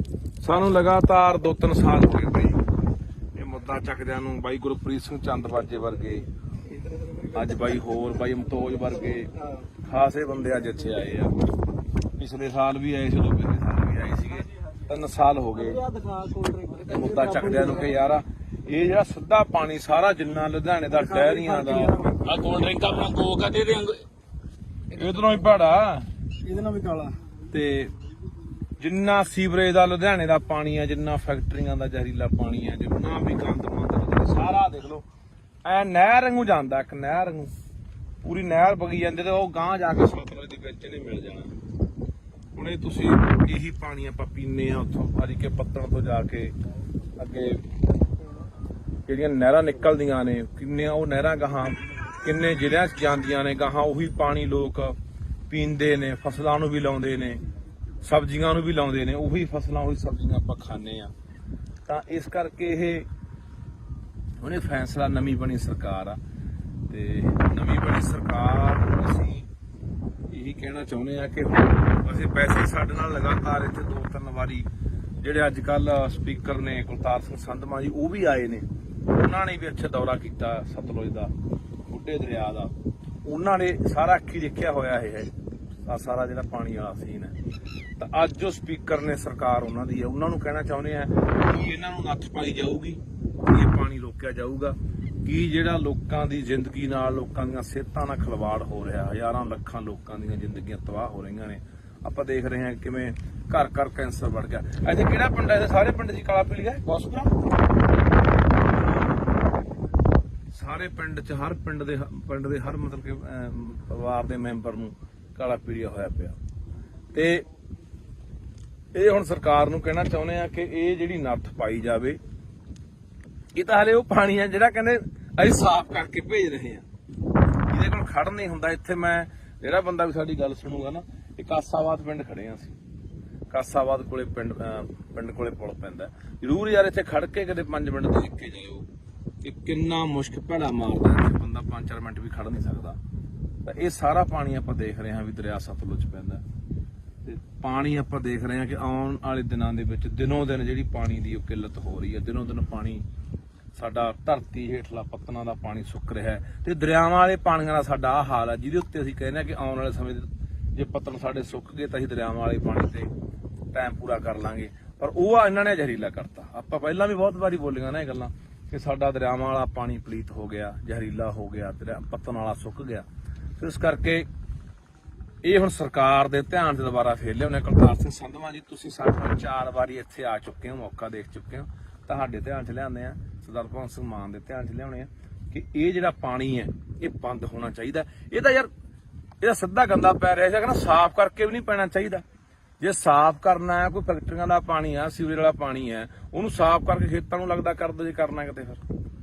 ਸਾਨੂੰ ਲਗਾਤਾਰ 2-3 ਸਾਲ ਹੋ ਗਏ ਬਈ ਇਹ ਮੁੱਦਾ ਚੱਕਦਿਆਂ ਨੂੰ। ਬਾਈ ਗੁਰਪ੍ਰੀਤ ਸਿੰਘ ਚੰਦਬਾਜੇ ਵਰਗੇ, ਅੱਜ ਬਾਈ ਹੋਰ ਬਾਈ ਮਤੋਜ ਵਰਗੇ ਖਾਸੇ ਬੰਦੇ ਅੱਜ ਇੱਥੇ ਆਏ ਆ। ਪਿਛਲੇ ਸਾਲ ਵੀ ਆਏ ਸੀ, ਉਦੋਂ ਪਿਛਲੇ ਸਾਲ ਵੀ ਆਏ ਸੀਗੇ। 3 ਸਾਲ ਹੋ ਗਏ ਮੁੱਦਾ ਚੱਕਦਿਆਂ ਨੂੰ ਕਿ ਯਾਰ ਇਹ ਜਿਹੜਾ ਸਿੱਧਾ ਪਾਣੀ ਸਾਰਾ ਜਿੰਨਾ ਲੁਧਿਆਣੇ ਦਾ ਡੈਰੀਆਂ ਦਾ, ਆ ਕੋਲਡ ਡਰਿੰਕ ਆਪਣਾ ਕੋਕ ਆ ਤੇ ਇਧਰੋਂ ਹੀ ਭਾੜਾ, ਇਹਦੇ ਨਾਲ ਵੀ ਕਾਲਾ, ਤੇ ਜਿੰਨਾ ਸੀਵਰੇਜ ਦਾ ਲੁਧਿਆਣੇ ਦਾ ਪਾਣੀ ਆ, ਜਿੰਨਾ ਫੈਕਟਰੀਆਂ ਦਾ ਜ਼ਹਿਰੀਲਾ ਪਾਣੀ ਆ, ਜਿੰਨਾ ਵੀ ਗੰਦ ਮੰਦ ਸਾਰਾ ਦੇਖ ਲਓ ਐ ਨਹਿਰ ਵਾਂਗੂ ਜਾਂਦਾ, ਇੱਕ ਨਹਿਰ ਵਾਂਗੂ ਪੂਰੀ ਨਹਿਰ ਵਗੀ ਜਾਂਦੀ, ਤੇ ਉਹ ਗਾਂਹ ਜਾ ਕੇ ਸਤਲੁਜ ਦੇ ਵਿੱਚ ਨਹੀਂ ਮਿਲ ਜਾਣਾ। ਹੁਣ ਇਹ ਤੁਸੀਂ ਇਹੀ ਪਾਣੀ ਆਪਾਂ ਪੀਂਦੇ ਆ ਉੱਥੋਂ ਹਰੀਕੇ ਪੱਤਣ ਤੋਂ ਜਾ ਕੇ ਅੱਗੇ ਜਿਹੜੀਆਂ ਨਹਿਰਾਂ ਨਿਕਲਦੀਆਂ ਨੇ, ਕਿੰਨੀਆਂ ਉਹ ਨਹਿਰਾਂ ਗਾਹਾਂ ਕਿੰਨੇ ਜ਼ਿਲ੍ਹਿਆਂ 'ਚ ਜਾਂਦੀਆਂ ਨੇ, ਗਾਹਾਂ ਉਹੀ ਪਾਣੀ ਲੋਕ ਪੀਂਦੇ ਨੇ, ਫਸਲਾਂ ਨੂੰ ਵੀ ਲਾਉਂਦੇ ਨੇ, ਸਬਜ਼ੀਆਂ ਨੂੰ ਵੀ ਲਾਉਂਦੇ ਨੇ, ਉਹੀ ਫਸਲਾਂ ਉਹੀ ਸਬਜ਼ੀਆਂ ਆਪਾਂ ਖਾਂਦੇ ਆ। ਤਾਂ ਇਸ ਕਰਕੇ ਇਹ ਉਹਨੇ ਫੈਸਲਾ, ਨਵੀਂ ਬਣੀ ਸਰਕਾਰ ਆ, ਤੇ ਨਵੀਂ ਬਣੀ ਸਰਕਾਰ ਨੂੰ ਅਸੀਂ ਇਹੀ ਕਹਿਣਾ ਚਾਹੁੰਦੇ ਆ ਕਿ ਅਸੀਂ ਪੈਸੇ ਸਾਡੇ ਨਾਲ ਲਗਾਤਾਰ ਇੱਥੇ 2-3 ਵਾਰੀ ਜਿਹੜੇ ਅੱਜ ਕੱਲ ਸਪੀਕਰ ਨੇ ਕੁਲਤਾਰ ਸਿੰਘ ਸੰਧਮਾ ਜੀ, ਉਹ ਵੀ ਆਏ ਨੇ, ਉਹਨਾਂ ਨੇ ਵੀ ਇੱਥੇ ਦੌਰਾ ਕੀਤਾ ਸਤਲੁਜ ਦਾ, ਬੁੱਢੇ ਦਰਿਆ ਦਾ। ਉਹਨਾਂ ਨੇ ਸਾਰਾ ਅੱਖੀ ਦੇਖਿਆ ਹੋਇਆ ਇਹ ਸਾਰਾ ਜਿਹੜਾ ਪਾਣੀ ਵਾਲਾ ਸੀਨ ਹੈ। ਤਾਂ ਅੱਜ ਜੋ ਸਪੀਕਰ ਨੇ ਸਰਕਾਰ ਉਹਨਾਂ ਦੀ ਹੈ, ਉਹਨਾਂ ਨੂੰ ਕਹਿਣਾ ਚਾਹੁੰਦੇ ਆ ਕਿ ਇਹਨਾਂ ਨੂੰ ਨੱਥ ਪਾਈ ਜਾਊਗੀ, ਇਹ ਪਾਣੀ ਰੋਕਿਆ ਜਾਊਗਾ, ਕਿ ਜਿਹੜਾ ਲੋਕਾਂ ਦੀ ਜ਼ਿੰਦਗੀ ਨਾਲ, ਲੋਕਾਂ ਦੀਆਂ ਸਿਹਤਾਂ ਨਾਲ ਖਿਲਵਾੜ ਹੋ ਰਿਹਾ, ਹਜ਼ਾਰਾਂ ਲੱਖਾਂ ਲੋਕਾਂ ਦੀਆਂ ਜ਼ਿੰਦਗੀਆਂ ਤਬਾਹ ਹੋ ਰਹੀਆਂ ਨੇ। ਆਪਾਂ ਦੇਖ ਰਹੇ ਹਾਂ ਕਿਵੇਂ ਘਰ ਘਰ ਕੈਂਸਰ ਵੱਧ ਗਿਆ। ਇੱਥੇ ਕਿਹੜਾ ਪਿੰਡ ਹੈ? ਸਾਰੇ ਪਿੰਡ 'ਚ ਕਾਲਾ ਪੀਲੀਆ ਕੋਸਪਰਾ, ਸਾਰੇ ਪਿੰਡ 'ਚ, ਹਰ ਪਿੰਡ ਦੇ ਹਰ ਮਤਲਬ ਕਿ ਪਰਿਵਾਰ ਦੇ ਮੈਂਬਰ ਨੂੰ ਕਾਲਾ ਪੀਲੀਆ ਹੋਇਆ ਪਿਆ। ਤੇ ਇਹ ਹੁਣ ਸਰਕਾਰ ਨੂੰ ਕਹਿਣਾ ਚਾਹੁੰਦੇ ਆ ਕਿ ਇਹ ਜਿਹੜੀ ਨੱਥ ਪਾਈ ਜਾਵੇ। ਇਹ ਤਾਂ ਹਲੇ ਉਹ ਪਾਣੀ ਆ ਜਿਹੜਾ ਕਹਿੰਦੇ ਅਸੀਂ ਸਾਫ਼ ਕਰਕੇ ਭੇਜ ਰਹੇ ਆ, ਇਹਦੇ ਕੋਲ ਖੜ ਨਹੀਂ ਹੁੰਦਾ। ਇੱਥੇ ਮੈਂ ਜਿਹੜਾ ਬੰਦਾ ਵੀ ਸਾਡੀ ਗੱਲ ਸੁਣੂਗਾ ਨਾ, ਤੇ ਕਾਸਾਬਾਦ ਪਿੰਡ ਖੜੇ ਆ ਅਸੀਂ। ਕਾਸਾਬਾਦ ਕੋਲੇ ਪਿੰਡ ਕੋਲੇ ਪੁਲ ਪੈਂਦਾ। ਜ਼ਰੂਰ ਯਾਰ ਇੱਥੇ ਖੜ ਕੇ ਕਦੇ 5 ਮਿੰਟ ਦੇਖ ਕੇ ਜਾਇਓ ਕਿ ਕਿੰਨਾ ਮੁਸ਼ਕ ਭੈੜਾ ਮਾਰਦਾ ਇੱਥੇ, ਬੰਦਾ 5-4 ਮਿੰਟ ਵੀ ਖੜ ਨਹੀਂ ਸਕਦਾ। ਤਾਂ ਇਹ ਸਾਰਾ ਪਾਣੀ ਆਪਾਂ ਦੇਖ ਰਹੇ ਹਾਂ ਵੀ ਦਰਿਆ ਸਤਲੁਜ ਪੈਂਦਾ, ਤੇ ਪਾਣੀ ਆਪਾਂ ਦੇਖ ਰਹੇ ਹਾਂ ਕਿ ਆਉਣ ਵਾਲੇ ਦਿਨਾਂ ਦੇ ਵਿੱਚ ਦਿਨੋਂ ਦਿਨ ਜਿਹੜੀ ਪਾਣੀ ਦੀ ਉਹ ਕਿੱਲਤ ਹੋ ਰਹੀ ਹੈ। ਦਿਨੋਂ ਦਿਨ ਪਾਣੀ ਸਾਡਾ ਧਰਤੀ ਹੇਠਲਾ ਪੱਤਨਾਂ ਦਾ ਪਾਣੀ ਸੁੱਕ ਰਿਹਾ ਹੈ, ਤੇ ਦਰਿਆਵਾਂ ਵਾਲੇ ਪਾਣੀਆਂ ਦਾ ਸਾਡਾ ਆਹ ਹਾਲ ਹੈ, ਜਿਹਦੇ ਉੱਤੇ ਅਸੀਂ ਕਹਿੰਦੇ ਹਾਂ ਕਿ ਆਉਣ ਵਾਲੇ ਸਮੇਂ ਜੇ ਪੱਤਨ ਸਾਡੇ ਸੁੱਕ ਗਏ ਤਾਂ ਅਸੀਂ ਦਰਿਆਵਾਂ ਵਾਲੇ ਪਾਣੀ ਤੇ ਟਾਈਮ ਪੂਰਾ ਕਰ ਲਾਂਗੇ। ਪਰ ਉਹ ਇਹਨਾਂ ਨੇ ਜ਼ਹਿਰੀਲਾ ਕਰਤਾ। ਆਪਾਂ ਪਹਿਲਾਂ ਵੀ ਬਹੁਤ ਵਾਰੀ ਬੋਲੀਆਂ ਨਾ ਇਹ ਗੱਲਾਂ ਕਿ ਸਾਡਾ ਦਰਿਆਵਾਂ ਵਾਲਾ ਪਾਣੀ ਪਲੀਤ ਹੋ ਗਿਆ, ਜ਼ਹਿਰੀਲਾ ਹੋ ਗਿਆ, ਪੱਤਨ ਵਾਲਾ ਸੁੱਕ ਗਿਆ। ਫਿਰ ਇਸ ਕਰਕੇ ਇਹ ਹੁਣ ਸਰਕਾਰ ਦੇ ਧਿਆਨ 'ਚ ਦੁਬਾਰਾ ਫੇਰ ਲਿਆਉਣੇ। ਕਰਤਾਰ ਸਿੰਘ ਸੰਧਵਾ ਜੀ, ਤੁਸੀਂ ਸਾਡੇ ਨਾਲ 4 ਵਾਰੀ ਇੱਥੇ ਆ ਚੁੱਕੇ ਹੋ, ਮੌਕਾ ਦੇਖ ਚੁੱਕੇ ਹੋ, ਤੁਹਾਡੇ ਧਿਆਨ 'ਚ ਲਿਆਉਂਦੇ ਆ, ਸਰਦਾਰ ਭਗਵੰਤ ਸਿੰਘ ਮਾਨ ਦੇ ਧਿਆਨ 'ਚ ਲਿਆਉਣੇ ਆ ਕਿ ਇਹ ਜਿਹੜਾ ਪਾਣੀ ਹੈ ਇਹ ਬੰਦ ਹੋਣਾ ਚਾਹੀਦਾ। ਇਹਦਾ ਸਿੱਧਾ ਗੰਦਾ ਪੈ ਰਿਹਾ ਸੀਗਾ ਨਾ, ਸਾਫ਼ ਕਰਕੇ ਵੀ ਨਹੀਂ ਪੈਣਾ ਚਾਹੀਦਾ। ਜੇ ਸਾਫ਼ ਕਰਨਾ ਹੈ, ਕੋਈ ਫੈਕਟਰੀਆਂ ਦਾ ਪਾਣੀ ਆ, ਸੀਵਰੇਜ ਵਾਲਾ ਪਾਣੀ ਹੈ, ਉਹਨੂੰ ਸਾਫ਼ ਕਰਕੇ ਖੇਤਾਂ ਨੂੰ ਲੱਗਦਾ ਕਰ ਦੋ ਜੇ ਕਰਨਾ ਕਿਤੇ। ਫਿਰ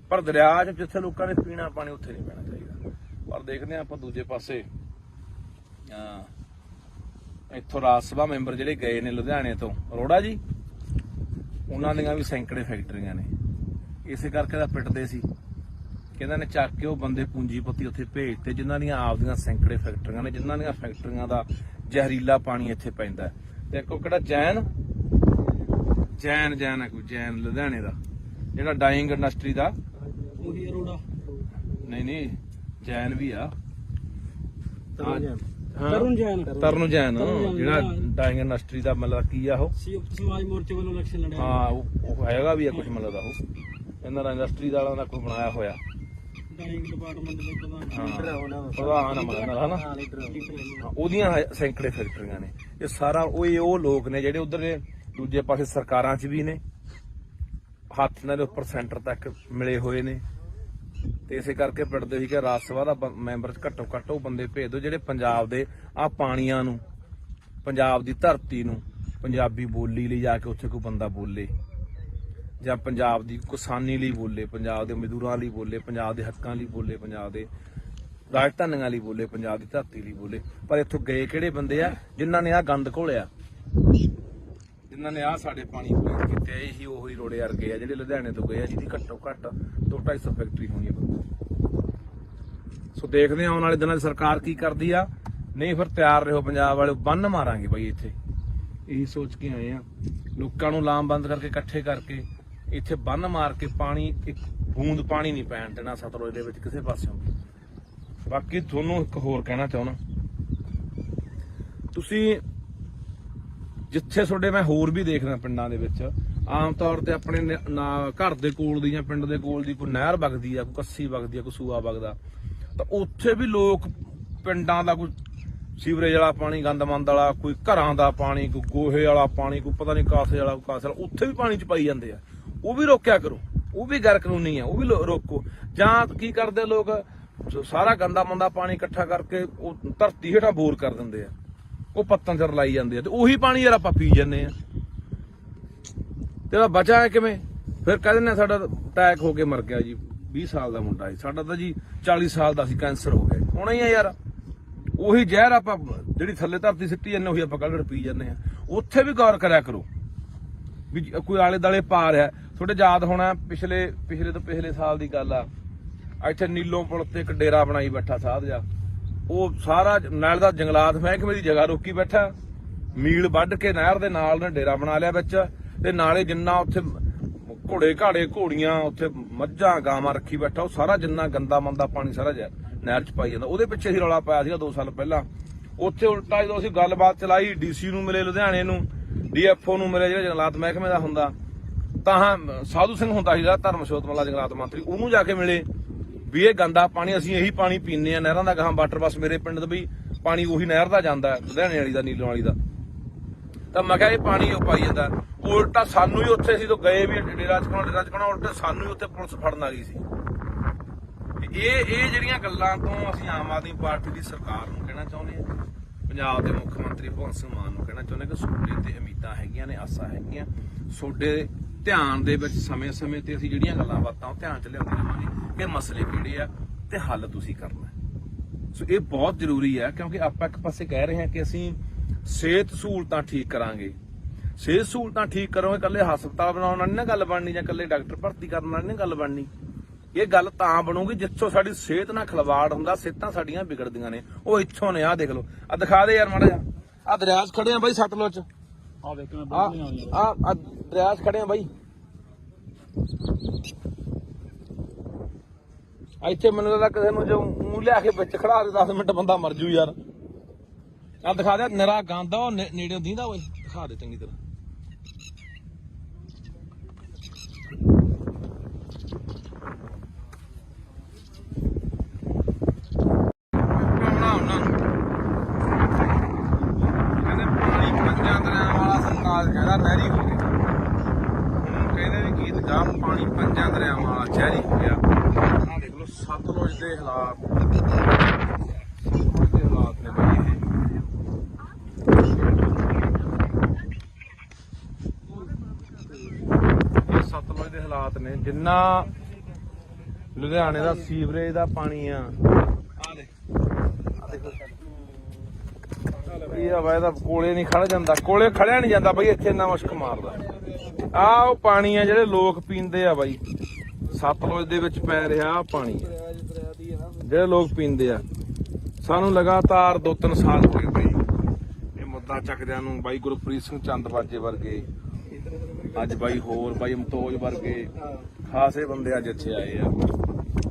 ਪਰ ਦਰਿਆ 'ਚ ਜਿੱਥੇ ਲੋਕਾਂ ਨੇ ਪੀਣਾ ਪਾਣੀ ਉੱਥੇ ਨਹੀਂ ਪੈਣਾ ਚਾਹੀਦਾ। ਪਰ ਦੇਖਦੇ ਹਾਂ ਆਪਾਂ ਦੂਜੇ ਪਾਸੇ ਇੱਥੋਂ ਰਾਜ ਸਭਾ ਮੈਂਬਰ ਜਿਹੜੇ ਗਏ ਨੇ ਲੁਧਿਆਣੇ ਤੋਂ, ਅਰੋੜਾ ਜੀ, ਉਹਨਾਂ ਦੀਆਂ ਵੀ ਸੈਂਕੜੇ ਫੈਕਟਰੀਆਂ ਨੇ। ਇਸੇ ਕਰਕੇ ਤਾਂ ਪਿੱਟਦੇ ਸੀ ਕਿ ਇਹਨਾਂ ਨੇ ਚੱਕ ਕੇ ਉਹ ਬੰਦੇ ਪੂੰਜੀਪਤੀ ਉੱਥੇ ਭੇਜਤੇ ਜਿਨ੍ਹਾਂ ਦੀਆਂ ਆਪਦੀਆਂ ਸੈਂਕੜੇ ਫੈਕਟਰੀਆਂ ਨੇ, ਜਿਨ੍ਹਾਂ ਦੀਆਂ ਫੈਕਟਰੀਆਂ ਦਾ ਜ਼ਹਿਰੀਲਾ ਪਾਣੀ ਇੱਥੇ ਪੈਂਦਾ। ਤੇ ਇੱਕ ਉਹ ਕਿਹੜਾ ਜੈਨ ਹੈ, ਕੋਈ ਜੈਨ ਲੁਧਿਆਣੇ ਦਾ, ਜਿਹੜਾ ਡਾਈਂਗ ਇੰਡਸਟਰੀ ਦਾ, ਉਹੀ ਅਰੋੜਾ ਨਹੀਂ ਜੈਨ ਵੀ ਆ, ਤਰੁਣ ਜੈਨ ਜਿਹੜਾ ਡਾਈਂਗ ਇੰਡਸਟਰੀ ਦਾ ਮਤਲਬ ਕੀ ਆ, ਉਹ ਸੰਯੁਕਤ ਸਮਾਜ ਮੋਰਚੇ ਵੱਲੋਂ ਇਲੈਕਸ਼ਨ ਲੜਿਆ। ਹਾਂ ਉਹ ਹੈਗਾ ਵੀ ਆ ਕੁਝ ਮਤਲਬ ਦਾ, ਉਹ ਇਹਨਾਂ ਦਾ ਇੰਡਸਟਰੀ ਵਾਲਿਆਂ ਦਾ ਕੋਈ ਬਣਾਇਆ ਹੋਇਆ ਡਾਈਂਗ ਡਿਪਾਰਟਮੈਂਟ ਦੇ ਪ੍ਰਧਾਨ ਹਨਾ, ਉਹਦੀਆਂ ਸੈਂਕੜੇ ਫੈਕਟਰੀਆਂ ਨੇ। ਇਹ ਸਾਰਾ ਉਹ ਲੋਕ ਨੇ ਜਿਹੜੇ ਉਧਰ ਦੇ ਦੂਜੇ ਪਾਸੇ ਸਰਕਾਰਾਂ 'ਚ ਵੀ ਨੇ, ਹੱਥ ਨਾਲ ਉੱਪਰ ਸੈਂਟਰ ਤੱਕ ਮਿਲੇ ਹੋਏ ਨੇ। ਤੇ ਇਸੇ ਕਰਕੇ ਪਿੰਡਦੇ ਸੀ ਕਿ ਰਾਜ ਸਭਾ ਦਾ ਮੈਂਬਰ ਘੱਟੋ ਘੱਟ ਉਹ ਬੰਦੇ ਭੇਜ ਦਿਓ ਜਿਹੜੇ ਪੰਜਾਬ ਦੇ ਆ ਪਾਣੀਆਂ ਨੂੰ, ਪੰਜਾਬ ਦੀ ਧਰਤੀ ਨੂੰ, ਪੰਜਾਬੀ ਬੋਲੀ ਲਈ ਜਾ ਕੇ ਉੱਥੇ ਕੋਈ ਬੰਦਾ ਬੋਲੇ, ਜਾਂ ਪੰਜਾਬ ਦੀ ਕਿਸਾਨੀ ਲਈ ਬੋਲੇ, ਪੰਜਾਬ ਦੇ ਮਜ਼ਦੂਰਾਂ ਲਈ ਬੋਲੇ, ਪੰਜਾਬ ਦੇ ਹੱਕਾਂ ਲਈ ਬੋਲੇ, ਪੰਜਾਬ ਦੇ ਰਾਜਧਾਨੀਆਂ ਲਈ ਬੋਲੇ, ਪੰਜਾਬ ਦੀ ਧਰਤੀ ਲਈ ਬੋਲੇ। ਪਰ ਇੱਥੋਂ ਗਏ ਕਿਹੜੇ ਬੰਦੇ ਆ ਜਿਨ੍ਹਾਂ ਨੇ ਆ ਗੰਦ ਘੋਲਿਆ, ਜਿਨ੍ਹਾਂ ਨੇ ਆ ਸਾਡੇ ਪਾਣੀ ਪੀਣ ਕੀਤੇ। ਇਹੀ ਉਹੀ ਰੋੜੇ ਵਰਗੇ ਆ ਜਿਹੜੇ ਲੁਧਿਆਣੇ ਤੋਂ ਗਏ ਆ, ਜਿਹਦੀ ਘੱਟੋ ਘੱਟ 200-250 ਫੈਕਟਰੀ ਹੋਣੀ ਆ ਬੰਦਾ। ਸੋ ਦੇਖਦੇ ਆ ਆਉਣ ਵਾਲੇ ਦਿਨਾਂ 'ਚ ਸਰਕਾਰ ਕੀ ਕਰਦੀ ਆ। ਨਹੀਂ ਫਿਰ ਤਿਆਰ ਰਹੋ ਪੰਜਾਬ ਵਾਲੇ, ਬੰਨ ਮਾਰਾਂਗੇ ਬਾਈ ਇੱਥੇ। ਇਹੀ ਸੋਚ ਕੇ ਆਏ ਆ, ਲੋਕਾਂ ਨੂੰ ਲਾਮਬੰਦ ਕਰਕੇ ਇਕੱਠੇ ਕਰਕੇ ਇੱਥੇ ਬੰਨ ਮਾਰ ਕੇ ਪਾਣੀ, ਇੱਕ ਬੂੰਦ ਪਾਣੀ ਨਹੀਂ ਪੈਣ ਦੇਣਾ ਸਤਲੁਜ ਦੇ ਵਿੱਚ ਕਿਸੇ ਪਾਸਿਓਂ। ਬਾਕੀ ਤੁਹਾਨੂੰ ਇੱਕ ਹੋਰ ਕਹਿਣਾ ਚਾਹੁੰਦਾ, ਤੁਸੀਂ ਜਿੱਥੇ ਤੁਹਾਡੇ ਮੈਂ ਹੋਰ ਵੀ ਦੇਖਦਾ ਪਿੰਡਾਂ ਦੇ ਵਿੱਚ ਆਮ ਤੌਰ ਤੇ ਆਪਣੇ ਘਰ ਦੇ ਕੋਲ ਦੀ ਜਾਂ ਪਿੰਡ ਦੇ ਕੋਲ ਦੀ ਕੋਈ ਨਹਿਰ ਵਗਦੀ ਆ, ਕੋਈ ਕੱਸੀ ਵਗਦੀ ਆ, ਕੋਈ ਸੂਆ ਵਗਦਾ, ਤਾਂ ਉੱਥੇ ਵੀ ਲੋਕ ਪਿੰਡਾਂ ਦਾ ਕੋਈ ਸੀਵਰੇਜ ਵਾਲਾ ਪਾਣੀ, ਗੰਦਮੰਦ ਵਾਲਾ, ਕੋਈ ਘਰਾਂ ਦਾ ਪਾਣੀ, ਕੋਈ ਗੋਹੇ ਵਾਲਾ ਪਾਣੀ, ਕੋਈ ਪਤਾ ਨਹੀਂ ਕਾਸੇ ਵਾਲਾ, ਕੋਈ ਕਾਸੇ ਵਾਲਾ, ਉੱਥੇ ਵੀ ਪਾਣੀ ਚ ਪਾਈ ਜਾਂਦੇ ਆ। ਉਹ ਵੀ ਰੋਕਿਆ ਕਰੋ, ਉਹ ਵੀ ਗੈਰ ਕਾਨੂੰਨੀ ਆ, ਉਹ ਵੀ ਰੋਕੋ। ਜਾਂ ਕੀ ਕਰਦੇ ਲੋਕ, ਸਾਰਾ ਗੰਦਾ ਮੰਦਾ ਪਾਣੀ ਇਕੱਠਾ ਕਰਕੇ ਉਹ ਧਰਤੀ ਹੇਠਾਂ ਬੋਰ ਕਰ ਦਿੰਦੇ ਆ, ਉਹ ਪੱਤਾਂ ਚ ਰਲਾਈ ਜਾਂਦੇ ਆ, ਤੇ ਉਹੀ ਪਾਣੀ ਯਾਰ ਆਪਾਂ ਪੀ ਜਾਂਦੇ ਆ। ਤੇ ਉਹਦਾ ਬਚਾ ਹੈ ਕਿਵੇਂ? ਫਿਰ ਕਹਿ ਦਿੰਦੇ ਸਾਡਾ ਅਟੈਕ ਹੋ ਕੇ ਮਰ ਗਿਆ ਜੀ, 20 ਸਾਲ ਦਾ ਮੁੰਡਾ ਸੀ, ਸਾਡਾ ਤਾਂ ਜੀ 40 ਸਾਲ ਦਾ ਸੀ, ਕੈਂਸਰ ਹੋ ਗਿਆ। ਹੋਣਾ ਹੀ ਆ ਯਾਰ, ਉਹੀ ਜ਼ਹਿਰ ਆਪਾਂ ਜਿਹੜੀ ਥੱਲੇ ਧਰਤੀ ਸਿੱਟੀ ਜਾਂਦੇ ਉਹੀ ਆਪਾਂ ਕੱਢ ਪੀ ਜਾਂਦੇ ਆ। ਉੱਥੇ ਵੀ ਗੌਰ ਕਰਿਆ ਕਰੋ ਵੀ ਕੋਈ ਆਲੇ ਦਾਲੇ ਪਾ ਰਿਹਾ। ਤੁਹਾਡੇ ਯਾਦ ਹੋਣਾ ਪਿਛਲੇ ਸਾਲ ਦੀ ਗੱਲ ਆ, ਇੱਥੇ ਨੀਲੋਂ ਪੁਲ ਤੇ ਇੱਕ ਡੇਰਾ ਬਣਾਈ ਬੈਠਾ ਸਾਧ ਜਾ, ਉਹ ਸਾਰਾ ਨਾਲ ਦਾ ਜੰਗਲਾਤ ਮਹਿਕਮੇ ਦੀ ਜਗ੍ਹਾ ਰੋਕੀ ਬੈਠਾ, ਮੀਲ ਵੱਢ ਕੇ ਨਹਿਰ ਦੇ ਨਾਲ ਨੇ ਡੇਰਾ ਬਣਾ ਲਿਆ ਵਿੱਚ, ਤੇ ਨਾਲੇ ਜਿੰਨਾ ਉੱਥੇ ਘੋੜੇ ਘਾੜੇ ਘੋੜੀਆਂ, ਉੱਥੇ ਮੱਝਾਂ ਗਾਵਾਂ ਰੱਖੀ ਬੈਠਾ, ਉਹ ਸਾਰਾ ਜਿੰਨਾ ਗੰਦਾ ਮੰਦਾ ਪਾਣੀ ਸਾਰਾ ਨਹਿਰ ਚ ਪਾਈ ਜਾਂਦਾ। ਉਹਦੇ ਪਿੱਛੇ ਹੀ ਰੌਲਾ ਪਾਇਆ ਸੀਗਾ 2 ਸਾਲ ਪਹਿਲਾਂ। ਉੱਥੇ ਉਲਟਾ ਜਦੋਂ ਅਸੀਂ ਗੱਲਬਾਤ ਚਲਾਈ, ਡੀਸੀ ਨੂੰ ਮਿਲੇ ਲੁਧਿਆਣੇ ਨੂੰ, DFO ਨੂੰ ਮਿਲੇ ਜਿਹੜਾ ਜੰਗਲਾਤ ਮਹਿਕਮੇ ਦਾ ਹੁੰਦਾ, ਤਾਂ ਸਾਧੂ ਸਿੰਘ ਹੁੰਦਾ ਸੀ ਜਿਹੜਾ ਧਰਮਸ਼ੋਤ ਵਾਲਾ ਜੰਗਲਾਤ ਮੰਤਰੀ, ਉਹਨੂੰ ਜਾ ਕੇ ਮਿਲੇ ਵੀ ਇਹ ਗੰਦਾ ਪਾਣੀ, ਅਸੀਂ ਇਹੀ ਪਾਣੀ ਪੀਂਦੇ ਆ ਨਹਿਰਾਂ ਦਾ, ਗਾਹਾਂ ਵਾਟਰ ਬੱਸ ਮੇਰੇ ਪਿੰਡ ਦਾ ਵੀ ਪਾਣੀ ਉਹੀ ਨਹਿਰ ਦਾ ਜਾਂਦਾ ਲੁਧਿਆਣੇ ਵਾਲੀ ਦਾ, ਨੀਲੋਂ ਵਾਲੀ ਦਾ। ਤਾਂ ਮੈਂ ਕਿਹਾ ਇਹ ਪਾਣੀ ਉਹ ਪਾਈ ਜਾਂਦਾ। ਉਲਟਾ ਸਾਨੂੰ ਹੀ ਉੱਥੇ ਸੀ ਤੋਂ ਗਏ ਵੀ ਡੇਰਾ ਚਕਾਉਣਾ, ਉਲਟਾ ਸਾਨੂੰ ਹੀ ਉੱਥੇ ਪੁਲਿਸ ਫੜਨ ਆ ਗਈ ਸੀ। ਇਹ ਜਿਹੜੀਆਂ ਗੱਲਾਂ ਤੋਂ ਅਸੀਂ ਆਮ ਆਦਮੀ ਪਾਰਟੀ ਦੀ ਸਰਕਾਰ ਨੂੰ ਕਹਿਣਾ ਚਾਹੁੰਦੇ ਹਾਂ, ਪੰਜਾਬ ਦੇ ਮੁੱਖ ਮੰਤਰੀ ਭਗਵੰਤ ਸਿੰਘ ਮਾਨ ਨੂੰ ਕਹਿਣਾ ਚਾਹੁੰਦੇ ਕਿ ਤੁਹਾਡੇ ਤੇ ਉਮੀਦਾਂ ਹੈਗੀਆਂ ਨੇ, ਆਸਾਂ ਹੈਗੀਆਂ, ਤੁਹਾਡੇ ਧਿਆਨ ਦੇ ਵਿੱਚ ਸਮੇਂ-ਸਮੇਂ ਤੇ ਅਸੀਂ ਜਿਹੜੀਆਂ ਗੱਲਾਂ ਬਾਤਾਂ ਉਹ ਧਿਆਨ ਚ ਲਿਆਉਂਦੇ ਰਹਾਂਗੇ ਕਿ ਮਸਲੇ ਕਿਹੜੇ ਆ ਤੇ ਹੱਲ ਤੁਸੀਂ ਕਰਨਾ। ਸੋ ਇਹ ਬਹੁਤ ਜ਼ਰੂਰੀ ਹੈ, ਕਿਉਂਕਿ ਆਪਾਂ ਇੱਕ ਪਾਸੇ ਕਹਿ ਰਹੇ ਹਾਂ ਕਿ ਅਸੀਂ ਸਿਹਤ ਸਹੂਲਤਾਂ ਠੀਕ ਕਰਾਂਗੇ। ਸਿਹਤ ਸਹੂਲਤਾਂ ਠੀਕ ਕਰੋਗੇ, ਇਕੱਲੇ ਹਸਪਤਾਲ ਬਣਾਉਣ ਨਾਲ ਨਹੀਂ ਨਾ ਗੱਲ ਬਣਨੀ, ਜਾਂ ਇਕੱਲੇ ਡਾਕਟਰ ਭਰਤੀ ਕਰਨ ਨਾਲ ਨਹੀਂ ਗੱਲ ਬਣਨੀ। ਇਹ ਗੱਲ ਤਾਂ ਬਣੂਗੀ ਜਿੱਥੋਂ ਸਾਡੀ ਸਿਹਤ ਨਾਲ ਖਿਲਵਾੜ ਹੁੰਦਾ, ਸਿਹਤਾਂ ਸਾਡੀਆਂ ਵਿਗੜਦੀਆਂ ਨੇ। ਉਹ ਇੱਥੋਂ ਨੇ, ਆਹ ਦੇਖ ਲਓ, ਆਹ ਦਿਖਾ ਦੇ ਯਾਰ ਮਾੜਾ ਜਿਹਾ, ਆਹ ਦਰਿਆ 'ਚ ਖੜੇ ਆ ਬਾਈ ਸਤਲੁਜ 'ਚ, ਆ ਵੇਖ ਮੈਂ ਆਹ ਦਰਿਆ 'ਚ ਖੜੇ ਆ ਬਾਈ। ਇੱਥੇ ਮੈਨੂੰ ਲੱਗਦਾ ਕਿਸੇ ਨੂੰ ਜੋ ਮੂੰਹ ਲਿਆ ਕੇ ਵਿੱਚ ਖੜਾ ਦੇ 10 ਮਿੰਟ ਬੰਦਾ ਮਰ ਜੂ ਯਾਰ। ਆਹ ਦਿਖਾ ਦੇ, ਨਿਰਾ ਗੰਦ ਆ, ਉਹ ਨੇੜੇ ਦੀਂਦਾ ਓਏ, ਦਿਖਾ ਦੇ ਚੰਗੀ ਤਰ੍ਹਾਂ। ਕਹਿੰਦਾ ਨਹਿਰੀ ਹੋ ਗਿਆ, ਹੁਣ ਕਹਿੰਦੇ ਵੀ ਗੀਤ ਗਾ ਪਾਣੀ ਪੰਜਾਂ ਦਰਿਆਵਾਂ ਵਾਲਾ ਸ਼ਹਿਰੀ ਹੋ ਗਿਆ। ਆਹ ਦੇਖ ਲਓ ਸਤਲੁਜ ਦੇ ਹਾਲਾਤ, ਸਤਲੁਜ ਦੇ ਹਾਲਾਤ ਨੇ ਬਈ ਇਹ ਸਤਲੁਜ ਦੇ ਹਾਲਾਤ ਨੇ। ਜਿੰਨਾ ਲੁਧਿਆਣੇ ਦਾ ਸੀਵਰੇਜ ਦਾ ਪਾਣੀ ਆ, ਆਹ ਦੇਖੋ ਇਹ ਵਾ, ਇਹਦਾ ਕੋਲੇ ਨਹੀਂ ਖੜ ਜਾਂਦਾ, ਕੋਲੇ ਖੜਿਆ ਨਹੀਂ ਜਾਂਦਾ ਬਈ, ਇੱਥੇ ਇੰਨਾ ਮੁਸ਼ਕ ਮਾਰਦਾ। ਆਹ ਉਹ ਪਾਣੀ ਆ ਜਿਹੜੇ ਲੋਕ ਪੀਂਦੇ ਆ ਬਾਈ, ਸਤਲੁਜ ਦੇ ਵਿੱਚ ਪੈ ਰਿਹਾ ਆਹ ਪਾਣੀ ਜਿਹੜੇ ਲੋਕ ਪੀਂਦੇ ਆ। ਸਾਨੂੰ ਲਗਾਤਾਰ 2-3 ਸਾਲ ਹੋ ਗਏ ਬਈ ਇਹ ਮੁੱਦਾ ਚੱਕਦਿਆਂ ਨੂੰ। ਬਾਈ ਗੁਰਪ੍ਰੀਤ ਸਿੰਘ ਚੰਦਬਾਜੇ ਵਰਗੇ, ਅੱਜ ਬਾਈ ਹੋਰ ਬਾਈ ਅਮਤੋਜ ਵਰਗੇ ਖਾਸੇ ਬੰਦੇ ਅੱਜ ਇੱਥੇ ਆਏ ਆ।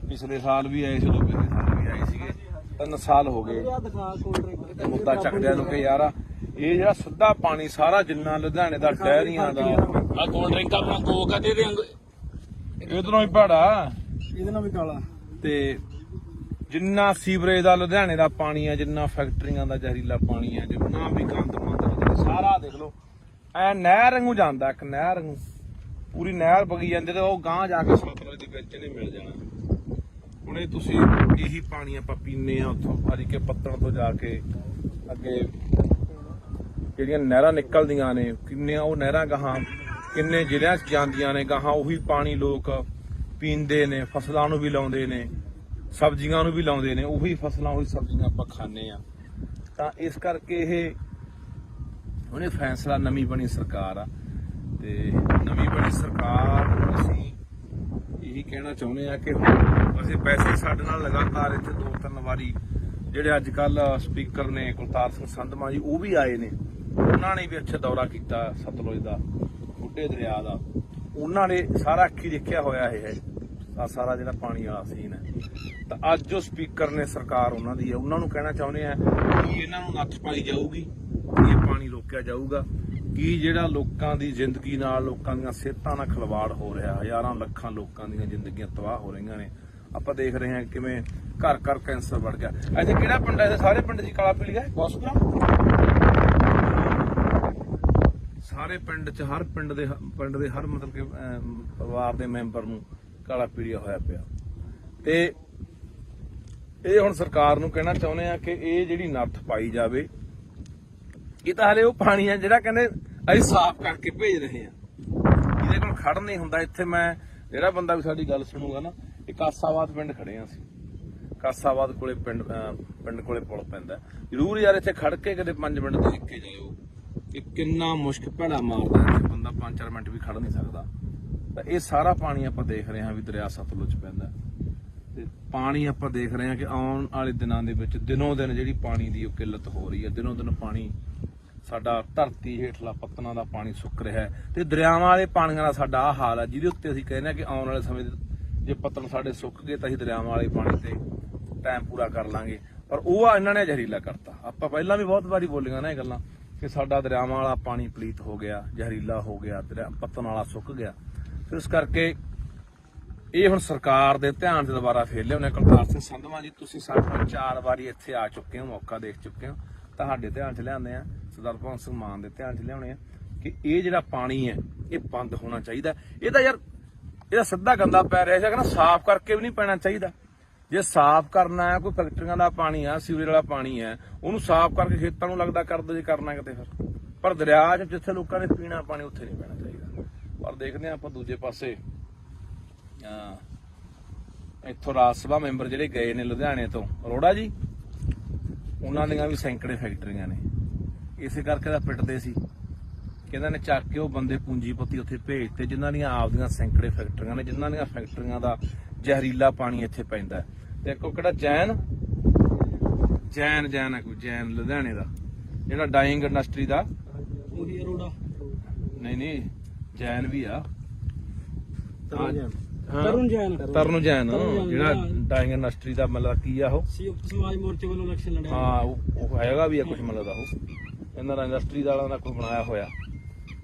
ਪਿਛਲੇ ਸਾਲ ਵੀ ਆਏ ਸੀ, ਉਦੋਂ ਪਿਛਲੇ ਸਾਲ ਵੀ ਆਏ ਸੀਗੇ, 3 ਸਾਲ ਹੋ ਗਏ ਮੁੱਦਾ ਚੱਕਦਿਆਂ ਨੂੰ ਕਿ ਯਾਰ ਇਹ ਜਿਹੜਾ ਸਿੱਧਾ ਪਾਣੀ ਸਾਰਾ ਜਿੰਨਾ ਲੁਧਿਆਣੇ ਦਾ ਡੈਰੀਆਂ ਦਾ, ਆ ਕੋਲਡ ਡਰਿੰਕ ਆਪਣਾ ਕੋਕ ਆ, ਦੇ ਇਧਰੋਂ ਹੀ ਭਾੜਾ, ਇਹਦੇ ਨਾਲ ਵੀ ਕਾਲਾ, ਤੇ ਜਿੰਨਾ ਸੀਵਰੇਜ ਦਾ ਲੁਧਿਆਣੇ ਦਾ ਪਾਣੀ ਆ, ਜਿੰਨਾ ਫੈਕਟਰੀਆਂ ਦਾ ਜ਼ਹਿਰੀਲਾ ਪਾਣੀ ਆ, ਜਿੰਨਾ ਵੀ ਗੰਦ ਮੰਦ ਸਾਰਾ ਦੇਖ ਲਓ ਐ ਨਹਿਰ ਵਾਂਗੂ ਜਾਂਦਾ, ਇੱਕ ਨਹਿਰ ਵਾਂਗੂ ਪੂਰੀ ਨਹਿਰ ਵਗੀ ਜਾਂਦੀ, ਤੇ ਉਹ ਗਾਂਹ ਜਾ ਕੇ ਸਤਲੁਜ ਦੇ ਵਿੱਚ ਨਹੀਂ ਮਿਲ ਜਾਣਾ। ਹੁਣ ਇਹ ਤੁਸੀਂ ਇਹੀ ਪਾਣੀ ਆਪਾਂ ਪੀਨੇ ਆ ਉੱਥੋਂ ਹਰੀਕੇ ਪੱਤਣ ਤੋਂ ਜਾ ਕੇ ਅੱਗੇ ਜਿਹੜੀਆਂ ਨਹਿਰਾਂ ਨਿਕਲਦੀਆਂ ਨੇ, ਕਿੰਨੀਆਂ ਉਹ ਨਹਿਰਾਂ ਗਾਹਾਂ ਕਿੰਨੇ ਜ਼ਿਲ੍ਹਿਆਂ 'ਚ ਜਾਂਦੀਆਂ ਨੇ, ਗਾਹਾਂ ਉਹੀ ਪਾਣੀ ਲੋਕ ਪੀਂਦੇ ਨੇ, ਫਸਲਾਂ ਨੂੰ ਵੀ ਲਾਉਂਦੇ ਨੇ, ਸਬਜ਼ੀਆਂ ਨੂੰ ਵੀ ਲਾਉਂਦੇ ਨੇ, ਉਹੀ ਫਸਲਾਂ ਉਹੀ ਸਬਜ਼ੀਆਂ ਆਪਾਂ ਖਾਂਦੇ ਆ। ਤਾਂ ਇਸ ਕਰਕੇ ਇਹ ਉਹਨੇ ਫੈਸਲਾ, ਨਵੀਂ ਬਣੀ ਸਰਕਾਰ ਆ, ਤੇ ਨਵੀਂ ਬਣੀ ਸਰਕਾਰ ਨੂੰ ਅਸੀਂ ਇਹੀ ਕਹਿਣਾ ਚਾਹੁੰਦੇ ਆ ਕਿ ਅਸੀਂ ਪੈਸੇ ਸਾਡੇ ਨਾਲ ਲਗਾਤਾਰ ਇੱਥੇ 2-3 ਵਾਰੀ ਜਿਹੜੇ ਅੱਜ ਕੱਲ ਸਪੀਕਰ ਨੇ ਕੁਲਤਾਰ ਸਿੰਘ ਸੰਧਮਾ ਜੀ, ਉਹ ਵੀ ਆਏ ਨੇ, ਉਹਨਾਂ ਨੇ ਵੀ ਇੱਥੇ ਦੌਰਾ ਕੀਤਾ ਸਤਲੁਜ ਦਾ, ਬੁੱਢੇ ਦਰਿਆ ਦਾ, ਉਹਨਾਂ ਨੇ ਸਾਰਾ ਅੱਖੀ ਦੇਖਿਆ ਹੋਇਆ ਇਹ ਆ ਸਾਰਾ ਜਿਹੜਾ ਪਾਣੀ ਵਾਲਾ ਸੀਨ ਹੈ। ਤਾਂ ਅੱਜ ਜੋ ਸਪੀਕਰ ਨੇ ਸਰਕਾਰ ਉਹਨਾਂ ਦੀ ਹੈ, ਉਹਨਾਂ ਨੂੰ ਕਹਿਣਾ ਚਾਹੁੰਦੇ ਆ ਕਿ ਇਹਨਾਂ ਨੂੰ ਨੱਥ ਪਾਈ ਜਾਊਗੀ, ਇਹ ਪਾਣੀ ਰੋਕਿਆ ਜਾਊਗਾ, ਕਿ ਜਿਹੜਾ ਲੋਕਾਂ ਦੀ ਜ਼ਿੰਦਗੀ ਨਾਲ, ਲੋਕਾਂ ਦੀਆਂ ਸਿਹਤਾਂ ਨਾਲ ਖਿਲਵਾੜ ਹੋ ਰਿਹਾ, ਹਜ਼ਾਰਾਂ ਲੱਖਾਂ ਲੋਕਾਂ ਦੀਆਂ ਜ਼ਿੰਦਗੀਆਂ ਤਬਾਹ ਹੋ ਰਹੀਆਂ ਨੇ। ਆਪਾਂ ਦੇਖ ਰਹੇ ਹਾਂ ਕਿਵੇਂ ਘਰ ਘਰ ਕੈਂਸਰ ਵੱਧ ਗਿਆ। ਇੱਥੇ ਕਿਹੜਾ ਪਿੰਡ ਹੈ? ਸਾਰੇ ਪਿੰਡ ਦੀ ਕਾਲਾ ਪੀਲੀਆ ਹਸਪਤਾਲ, ਸਾਰੇ ਪਿੰਡ 'ਚ ਹਰ ਪਿੰਡ ਦੇ ਹਰ ਮਤਲਬ ਕਿ ਪਰਿਵਾਰ ਦੇ ਮੈਂਬਰ ਨੂੰ ਕਾਲਾ ਪੀਲੀਆ ਹੋਇਆ ਪਿਆ। ਤੇ ਇਹ ਹੁਣ ਸਰਕਾਰ ਨੂੰ ਕਹਿਣਾ ਚਾਹੁੰਦੇ ਆ ਕਿ ਇਹ ਜਿਹੜੀ ਨੱਥ ਪਾਈ ਜਾਵੇ। ਇਹ ਤਾਂ ਹਲੇ ਉਹ ਪਾਣੀ ਆ ਜਿਹੜਾ ਕਹਿੰਦੇ ਅਸੀਂ ਸਾਫ਼ ਕਰਕੇ ਭੇਜ ਰਹੇ ਆ, ਇਹਦੇ ਕੋਲ ਖੜ ਨਹੀਂ ਹੁੰਦਾ। ਇੱਥੇ ਮੈਂ ਜਿਹੜਾ ਬੰਦਾ ਵੀ ਸਾਡੀ ਗੱਲ ਸੁਣੂਗਾ ਨਾ, ਇਹ ਕਾਸਾਬਾਦ ਪਿੰਡ ਖੜੇ ਆ ਅਸੀਂ, ਕਾਸਾਬਾਦ ਕੋਲੇ ਪਿੰਡ ਕੋਲੇ ਪੁਲ ਪੈਂਦਾ, ਜ਼ਰੂਰ ਯਾਰ ਇੱਥੇ ਖੜ ਕੇ ਕਦੇ 5 ਮਿੰਟ ਦੇਖ ਕੇ ਜਾਇਓ ਕਿ ਕਿੰਨਾ ਮੁਸ਼ਕ ਭੈੜਾ ਮਾਰਦਾ, ਇੱਥੇ ਬੰਦਾ 5-4 ਮਿੰਟ ਵੀ ਖੜ ਨਹੀਂ ਸਕਦਾ। ਤਾਂ ਇਹ ਸਾਰਾ ਪਾਣੀ ਆਪਾਂ ਦੇਖ ਰਹੇ ਹਾਂ ਵੀ ਦਰਿਆ ਸਤਲੁਜ ਪੈਂਦਾ, ਤੇ ਪਾਣੀ ਆਪਾਂ ਦੇਖ ਰਹੇ ਹਾਂ ਕਿ ਆਉਣ ਵਾਲੇ ਦਿਨਾਂ ਦੇ ਵਿੱਚ ਦਿਨੋਂ ਦਿਨ ਜਿਹੜੀ ਪਾਣੀ ਦੀ ਉਹ ਕਿੱਲਤ ਹੋ ਰਹੀ ਹੈ। ਦਿਨੋਂ ਦਿਨ ਪਾਣੀ ਸਾਡਾ ਧਰਤੀ ਹੇਠਲਾ ਪੱਤਨਾਂ ਦਾ ਪਾਣੀ ਸੁੱਕ ਰਿਹਾ ਹੈ, ਤੇ ਦਰਿਆਵਾਂ ਵਾਲੇ ਪਾਣੀਆਂ ਦਾ ਸਾਡਾ ਆਹ ਹਾਲ ਹੈ, ਜਿਹਦੇ ਉੱਤੇ ਅਸੀਂ ਕਹਿੰਦੇ ਹਾਂ ਕਿ ਆਉਣ ਵਾਲੇ ਸਮੇਂ ਜੇ ਪੱਤਨ ਸਾਡੇ ਸੁੱਕ ਗਏ ਤਾਂ ਅਸੀਂ ਦਰਿਆਵਾਂ ਵਾਲੇ ਪਾਣੀ ਤੇ ਟਾਈਮ ਪੂਰਾ ਕਰ ਲਾਂਗੇ। ਪਰ ਉਹ ਇਹਨਾਂ ਨੇ ਜ਼ਹਿਰੀਲਾ ਕਰਤਾ। ਆਪਾਂ ਪਹਿਲਾਂ ਵੀ ਬਹੁਤ ਵਾਰੀ ਬੋਲੀਆਂ ਨਾ ਇਹ ਗੱਲਾਂ ਕਿ ਸਾਡਾ ਦਰਿਆਵਾਂ ਵਾਲਾ ਪਾਣੀ ਪਲੀਤ ਹੋ ਗਿਆ, ਜ਼ਹਿਰੀਲਾ ਹੋ ਗਿਆ, ਪੱਤਨ ਵਾਲਾ ਸੁੱਕ ਗਿਆ। ਫਿਰ ਇਸ ਕਰਕੇ ਇਹ ਹੁਣ ਸਰਕਾਰ ਦੇ ਧਿਆਨ 'ਚ ਦੁਬਾਰਾ ਫੇਰ ਲਿਆਉਣੇ। ਕੁਲਤਾਰ ਸਿੰਘ ਸੰਧਵਾਂ ਜੀ, ਤੁਸੀਂ ਸਾਡੇ ਨਾਲ 4 ਵਾਰੀ ਇੱਥੇ ਆ ਚੁੱਕੇ ਹੋ, ਮੌਕਾ ਦੇਖ ਚੁੱਕੇ ਹੋ, ਤੁਹਾਡੇ ਧਿਆਨ 'ਚ ਲਿਆਉਂਦੇ ਆ, ਸਰਦਾਰ ਭਗਵੰਤ ਸਿੰਘ ਮਾਨ ਦੇ ਧਿਆਨ 'ਚ ਲਿਆਉਣੇ ਆ ਕਿ ਇਹ ਜਿਹੜਾ ਪਾਣੀ ਹੈ ਇਹ ਬੰਦ ਹੋਣਾ ਚਾਹੀਦਾ। ਇਹ ਤਾਂ ਯਾਰ ਇਹਦਾ ਸਿੱਧਾ ਗੰਦਾ ਪੈ ਰਿਹਾ ਸੀ, ਕਹਿੰਦਾ ਸਾਫ਼ ਕਰਕੇ ਵੀ ਨਹੀਂ ਪੈਣਾ ਚਾਹੀਦਾ। ਜੇ ਸਾਫ਼ ਕਰਨਾ ਹੈ, ਕੋਈ ਫੈਕਟਰੀਆਂ ਦਾ ਪਾਣੀ ਆ, ਸੀਵਰੇਜ ਵਾਲਾ ਪਾਣੀ ਹੈ, ਉਹਨੂੰ ਸਾਫ਼ ਕਰਕੇ ਖੇਤਾਂ ਨੂੰ ਲੱਗਦਾ ਕਰ ਦੋ ਜੇ ਕਰਨਾ ਕਿਤੇ ਫਿਰ। ਪਰ ਦਰਿਆ 'ਚ ਜਿੱਥੇ ਲੋਕਾਂ ਨੇ ਪੀਣਾ ਪਾਣੀ ਉੱਥੇ ਨਹੀਂ ਪੈਣਾ ਚਾਹੀਦਾ। ਪਰ ਦੇਖਦੇ ਹਾਂ ਆਪਾਂ ਦੂਜੇ ਪਾਸੇ ਇੱਥੋਂ ਰਾਜ ਸਭਾ ਮੈਂਬਰ ਜਿਹੜੇ ਗਏ ਨੇ ਲੁਧਿਆਣੇ ਤੋਂ, ਅਰੋੜਾ ਜੀ, ਉਹਨਾਂ ਦੀਆਂ ਵੀ ਸੈਂਕੜੇ ਫੈਕਟਰੀਆਂ ਨੇ, ਇਸੇ ਕਰਕੇ ਤਾਂ ਪਿੱਟਦੇ ਸੀ। ਕਹਿੰਦੇ ਨੇ ਚੱਕ ਕੇ ਉਹ ਬੰਦੇ ਪੂੰਜੀਪਤੀ ਉੱਥੇ ਭੇਜਤੇ ਜਿਨ੍ਹਾਂ ਦੀਆਂ ਆਪਦੀਆਂ ਸੈਂਕੜੇ ਫੈਕਟਰੀਆਂ ਨੇ, ਜਿਨ੍ਹਾਂ ਦੀਆਂ ਫੈਕਟਰੀਆਂ ਦਾ ਜ਼ਹਿਰੀਲਾ ਪਾਣੀ ਇੱਥੇ ਪੈਂਦਾ। ਤੇ ਇੱਕੋ ਕਿਹੜਾ ਜੈਨ ਹੈ ਕੋਈ ਜੈਨ ਲੁਧਿਆਣੇ ਦਾ ਜਿਹੜਾ ਡਾਈਂਗ ਇੰਡਸਟਰੀ ਦਾ ਉਹੀ ਅਰੋੜਾ ਨਹੀਂ ਜੈਨ ਵੀ ਆ ਤਰੁਣ ਜੈਨ ਜਿਹੜਾ ਡਾਈਂਗ ਇੰਡਸਟਰੀ ਦਾ ਮਤਲਬ ਕੀ ਆ ਉਹ ਸੰਯੁਕਤ ਸਮਾਜ ਮੋਰਚੇ ਵੱਲੋਂ ਇਲੈਕਸ਼ਨ ਲੜਿਆ। ਹਾਂ ਉਹ ਹੈਗਾ ਵੀ ਆ ਕੁਝ ਮਤਲਬ ਦਾ ਉਹ ਇਹਨਾਂ ਦਾ ਇੰਡਸਟਰੀ ਵਾਲਿਆਂ ਦਾ ਕੋਈ ਬਣਾਇਆ ਹੋਇਆ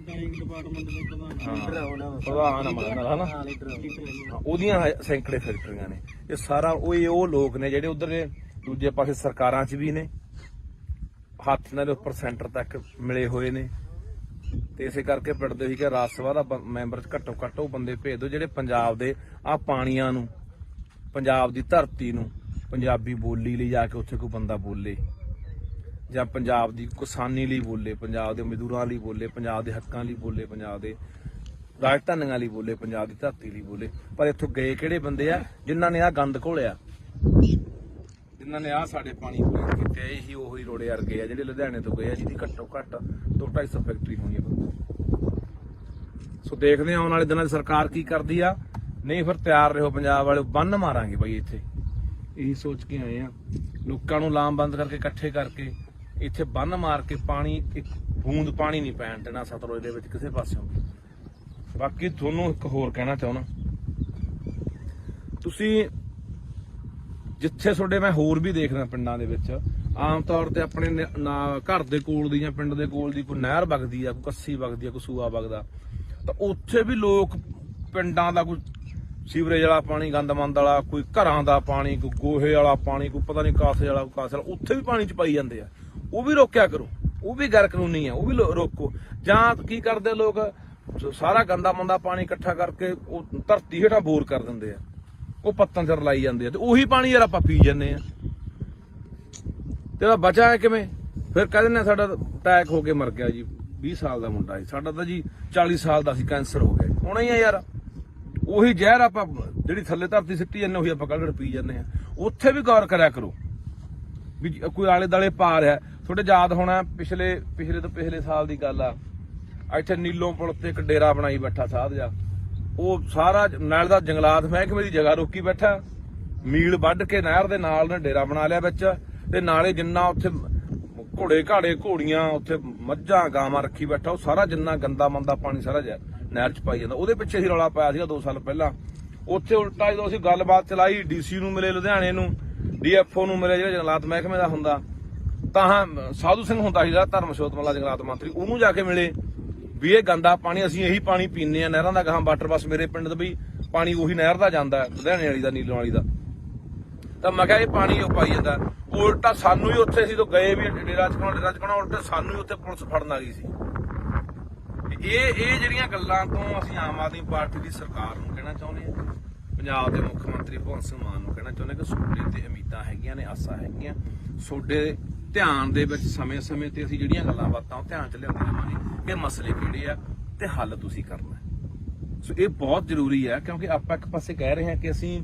ਡਾਇਰਿੰਗ ਡਿਪਾਰਟਮੈਂਟ ਦੇ ਪ੍ਰਧਾਨ ਪ੍ਰਧਾਨ ਹਨਾ ਉਹਦੀਆਂ ਸੈਂਕੜੇ ਫੈਕਟਰੀਆਂ ਨੇ। ਇਹ ਸਾਰਾ ਉਹ ਲੋਕ ਨੇ ਜਿਹੜੇ ਉਧਰ ਦੂਜੇ ਪਾਸੇ ਸਰਕਾਰਾਂ 'ਚ ਵੀ ਨੇ, ਹੱਥ ਨਾਲ ਉੱਪਰ ਸੈਂਟਰ ਤੱਕ ਮਿਲੇ ਹੋਏ ਨੇ। ਤੇ ਇਸੇ ਕਰਕੇ ਪਿੱਟਦੇ ਸੀ ਕਿ ਰਾਜ ਸਭਾ ਦਾ ਮੈਂਬਰ ਘੱਟੋ ਘੱਟ ਉਹ ਬੰਦੇ ਭੇਜ ਦਿਓ ਜਿਹੜੇ ਪੰਜਾਬ ਦੇ ਆ ਪਾਣੀਆਂ ਨੂੰ, ਪੰਜਾਬ ਦੀ ਧਰਤੀ ਨੂੰ, ਪੰਜਾਬੀ ਬੋਲੀ ਲਈ ਜਾ ਕੇ ਉੱਥੇ ਕੋਈ ਬੰਦਾ ਬੋਲੇ, ਜਾਂ ਪੰਜਾਬ ਦੀ ਕਿਸਾਨੀ ਲਈ ਬੋਲੇ, ਪੰਜਾਬ ਦੇ ਮਜ਼ਦੂਰਾਂ ਲਈ ਬੋਲੇ, ਪੰਜਾਬ ਦੇ ਹੱਕਾਂ ਲਈ ਬੋਲੇ, ਪੰਜਾਬ ਦੇ ਰਾਜਧਾਨੀਆਂ ਲਈ ਬੋਲੇ, ਪੰਜਾਬ ਦੀ ਧਰਤੀ ਲਈ ਬੋਲੇ। ਪਰ ਇੱਥੋਂ ਗਏ ਕਿਹੜੇ ਬੰਦੇ ਆ ਜਿਨ੍ਹਾਂ ਨੇ ਆ ਗੰਦ ਘੋਲਿਆ, ਜਿਨ੍ਹਾਂ ਨੇ ਆ ਸਾਡੇ ਪਾਣੀ ਪੀਣ ਕੀਤੇ। ਇਹੀ ਉਹੀ ਰੋੜੇ ਵਰਗੇ ਆ ਜਿਹੜੇ ਲੁਧਿਆਣੇ ਤੋਂ ਗਏ ਆ, ਜਿਹਦੀ ਘੱਟੋ ਘੱਟ 200-250 ਫੈਕਟਰੀ ਹੋਣੀ ਆ। ਸੋ ਦੇਖਦੇ ਆ ਆਉਣ ਵਾਲੇ ਦਿਨਾਂ 'ਚ ਸਰਕਾਰ ਕੀ ਕਰਦੀ ਆ। ਨਹੀਂ ਫਿਰ ਤਿਆਰ ਰਹੋ ਪੰਜਾਬ ਵਾਲੇ, ਬੰਨ ਮਾਰਾਂਗੇ ਬਾਈ ਇੱਥੇ। ਇਹੀ ਸੋਚ ਕੇ ਆਏ ਆ, ਲੋਕਾਂ ਨੂੰ ਲਾਮਬੰਦ ਕਰਕੇ ਇਕੱਠੇ ਕਰਕੇ ਇੱਥੇ ਬੰਨ ਮਾਰ ਕੇ ਪਾਣੀ, ਇੱਕ ਬੂੰਦ ਪਾਣੀ ਨਹੀਂ ਪੈਣ ਦੇਣਾ ਸਤਲੁਜ ਦੇ ਵਿੱਚ ਕਿਸੇ ਪਾਸਿਓਂ। ਬਾਕੀ ਤੁਹਾਨੂੰ ਇੱਕ ਹੋਰ ਕਹਿਣਾ ਚਾਹੁੰਦਾ, ਤੁਸੀਂ ਜਿੱਥੇ ਤੁਹਾਡੇ ਮੈਂ ਹੋਰ ਵੀ ਦੇਖਦਾ ਪਿੰਡਾਂ ਦੇ ਵਿੱਚ ਆਮ ਤੌਰ ਤੇ ਆਪਣੇ ਘਰ ਦੇ ਕੋਲ ਦੀ ਜਾਂ ਪਿੰਡ ਦੇ ਕੋਲ ਦੀ ਕੋਈ ਨਹਿਰ ਵਗਦੀ ਆ, ਕੋਈ ਕੱਸੀ ਵਗਦੀ ਆ, ਕੋਈ ਸੂਆ ਵਗਦਾ, ਤਾਂ ਉੱਥੇ ਵੀ ਲੋਕ ਪਿੰਡਾਂ ਦਾ ਕੋਈ ਸੀਵਰੇਜ ਵਾਲਾ ਪਾਣੀ, ਗੰਦਮੰਦ ਵਾਲਾ, ਕੋਈ ਘਰਾਂ ਦਾ ਪਾਣੀ, ਕੋਈ ਗੋਹੇ ਵਾਲਾ ਪਾਣੀ, ਕੋਈ ਪਤਾ ਨਹੀਂ ਕਾਸੇ ਵਾਲਾ, ਕਾਸੇ ਵਾਲਾ, ਉੱਥੇ ਵੀ ਪਾਣੀ ਚ ਪਾਈ ਜਾਂਦੇ ਆ। ਉਹ ਵੀ ਰੋਕਿਆ ਕਰੋ, ਉਹ ਵੀ ਗੈਰ ਕਾਨੂੰਨੀ ਆ, ਉਹ ਵੀ ਰੋਕੋ। ਜਾਂ ਕੀ ਕਰਦੇ ਲੋਕ, ਸਾਰਾ ਗੰਦਾ ਮੰਦਾ ਪਾਣੀ ਇਕੱਠਾ ਕਰਕੇ ਉਹ ਧਰਤੀ ਹੇਠਾਂ ਬੋਰ ਕਰ ਦਿੰਦੇ ਆ, ਉਹ ਪੱਤਾਂ ਚ ਰਲਾਈ ਜਾਂਦੇ ਆ, ਤੇ ਉਹੀ ਪਾਣੀ ਯਾਰ ਆਪਾਂ ਪੀ ਜਾਂਦੇ ਆ। ਤੇ ਬਚਾ ਹੈ ਕਿਵੇਂ? ਫਿਰ ਕਹਿੰਦੇ ਨੇ ਸਾਡਾ ਅਟੈਕ ਹੋ ਕੇ ਮਰ ਗਿਆ ਜੀ, 20 ਸਾਲ ਦਾ ਮੁੰਡਾ ਸੀ ਸਾਡਾ, ਤਾਂ ਜੀ 40 ਸਾਲ ਦਾ ਸੀ, ਕੈਂਸਰ ਹੋ ਗਿਆ। ਹੋਣਾ ਹੀ ਆ ਯਾਰ, ਉਹੀ ਜ਼ਹਿਰ ਆਪਾਂ ਜਿਹੜੀ ਥੱਲੇ ਧਰਤੀ ਸਿੱਟੀ ਜਾਂਦੇ ਉਹੀ ਆਪਾਂ ਕੱਢ ਪੀ ਜਾਂਦੇ ਆ। ਉੱਥੇ ਵੀ ਗੌਰ ਕਰਿਆ ਕਰੋ ਵੀ ਕੋਈ ਆਲੇ ਦਾਲੇ ਪਾ ਰਿਹਾ। ਤੁਹਾਡੇ ਯਾਦ ਹੋਣਾ ਪਿਛਲੇ ਤੋਂ ਪਿਛਲੇ ਸਾਲ ਦੀ ਗੱਲ ਆ, ਇੱਥੇ ਨੀਲੋਂ ਪੁਲ ਤੇ ਇੱਕ ਡੇਰਾ ਬਣਾਈ ਬੈਠਾ ਸਾਧ ਜਾ, ਉਹ ਸਾਰਾ ਨਾਲ ਦਾ ਜੰਗਲਾਤ ਮਹਿਕਮੇ ਦੀ ਜਗ੍ਹਾ ਰੋਕੀ ਬੈਠਾ, ਮੀਲ ਵੱਢ ਕੇ ਨਹਿਰ ਦੇ ਨਾਲ ਨੇ ਡੇਰਾ ਬਣਾ ਲਿਆ ਵਿੱਚ, ਤੇ ਨਾਲੇ ਜਿੰਨਾ ਉੱਥੇ ਘੋੜੇ ਘਾੜੇ ਘੋੜੀਆਂ, ਉੱਥੇ ਮੱਝਾਂ ਗਾਵਾਂ ਰੱਖੀ ਬੈਠਾ, ਉਹ ਸਾਰਾ ਜਿੰਨਾ ਗੰਦਾ ਮੰਦਾ ਪਾਣੀ ਸਾਰਾ ਨਹਿਰ ਚ ਪਾਈ ਜਾਂਦਾ। ਉਹਦੇ ਪਿੱਛੇ ਹੀ ਰੌਲਾ ਪਾਇਆ ਸੀਗਾ 2 ਸਾਲ ਪਹਿਲਾਂ। ਉੱਥੇ ਉਲਟਾ ਜਦੋਂ ਅਸੀਂ ਗੱਲਬਾਤ ਚਲਾਈ, ਡੀਸੀ ਨੂੰ ਮਿਲੇ ਲੁਧਿਆਣੇ ਨੂੰ, ਡੀਐਫਓ ਨੂੰ ਮਿਲੇ ਜਿਹੜਾ ਜੰਗਲਾਤ ਮਹਿਕਮੇ ਦਾ ਹੁੰਦਾ, ਤਾਂ ਸਾਧੂ ਸਿੰਘ ਹੁੰਦਾ ਸੀ ਜਿਹੜਾ ਧਰਮਸ਼ੋਤ ਮੱਲਾ ਜੰਗਲਾਤ ਮੰਤਰੀ, ਉਹਨੂੰ ਜਾ ਕੇ ਮਿਲੇ ਵੀ ਇਹ ਗੰਦਾ ਪਾਣੀ ਅਸੀਂ ਇਹੀ ਪਾਣੀ ਪੀਂਦੇ ਆ ਨਹਿਰਾਂ ਦਾ, ਗਾਹਾਂ ਵਾਟਰ ਬੱਸ ਮੇਰੇ ਪਿੰਡ ਦਾ ਵੀ ਪਾਣੀ ਉਹੀ ਨਹਿਰ ਦਾ ਜਾਂਦਾ ਲੁਧਿਆਣੇ ਵਾਲੀ ਦਾ, ਨੀਲੋਂ ਵਾਲੀ ਦਾ। ਤਾਂ ਮੈਂ ਕਿਹਾ ਇਹ ਪਾਣੀ ਉਹ ਪਾਈ ਜਾਂਦਾ। ਉਲਟਾ ਸਾਨੂੰ ਹੀ ਉੱਥੇ ਸੀ ਤੋਂ ਗਏ ਵੀ ਡੇਰਾ ਚਕਾਉਣਾ, ਉਲਟਾ ਸਾਨੂੰ ਹੀ ਉੱਥੇ ਪੁਲਿਸ ਫੜਨ ਆ ਗਈ ਸੀ। ਇਹ ਜਿਹੜੀਆਂ ਗੱਲਾਂ ਤੋਂ ਅਸੀਂ ਆਮ ਆਦਮੀ ਪਾਰਟੀ ਦੀ ਸਰਕਾਰ ਨੂੰ ਕਹਿਣਾ ਚਾਹੁੰਦੇ ਹਾਂ, ਪੰਜਾਬ ਦੇ ਮੁੱਖ ਮੰਤਰੀ ਭਗਵੰਤ ਸਿੰਘ ਮਾਨ ਨੂੰ ਕਹਿਣਾ ਚਾਹੁੰਦੇ ਕਿ ਤੁਹਾਡੇ ਤੇ ਉਮੀਦਾਂ ਹੈਗੀਆਂ ਨੇ, ਆਸਾਂ ਹੈਗੀਆਂ, ਤੁਹਾਡੇ ਧਿਆਨ ਦੇ ਵਿੱਚ ਸਮੇਂ-ਸਮੇਂ ਤੇ ਅਸੀਂ ਜਿਹੜੀਆਂ ਗੱਲਾਂ ਬਾਤਾਂ ਉਹ ਧਿਆਨ ਚ ਲਿਆਉਂਦੇ ਰਹਾਂਗੇ ਕਿ ਮਸਲੇ ਕਿਹੜੇ ਆ ਤੇ ਹੱਲ ਤੁਸੀਂ ਕਰਨਾ। ਸੋ ਇਹ ਬਹੁਤ ਜ਼ਰੂਰੀ ਹੈ, ਕਿਉਂਕਿ ਆਪਾਂ ਇੱਕ ਪਾਸੇ ਕਹਿ ਰਹੇ ਹਾਂ ਕਿ ਅਸੀਂ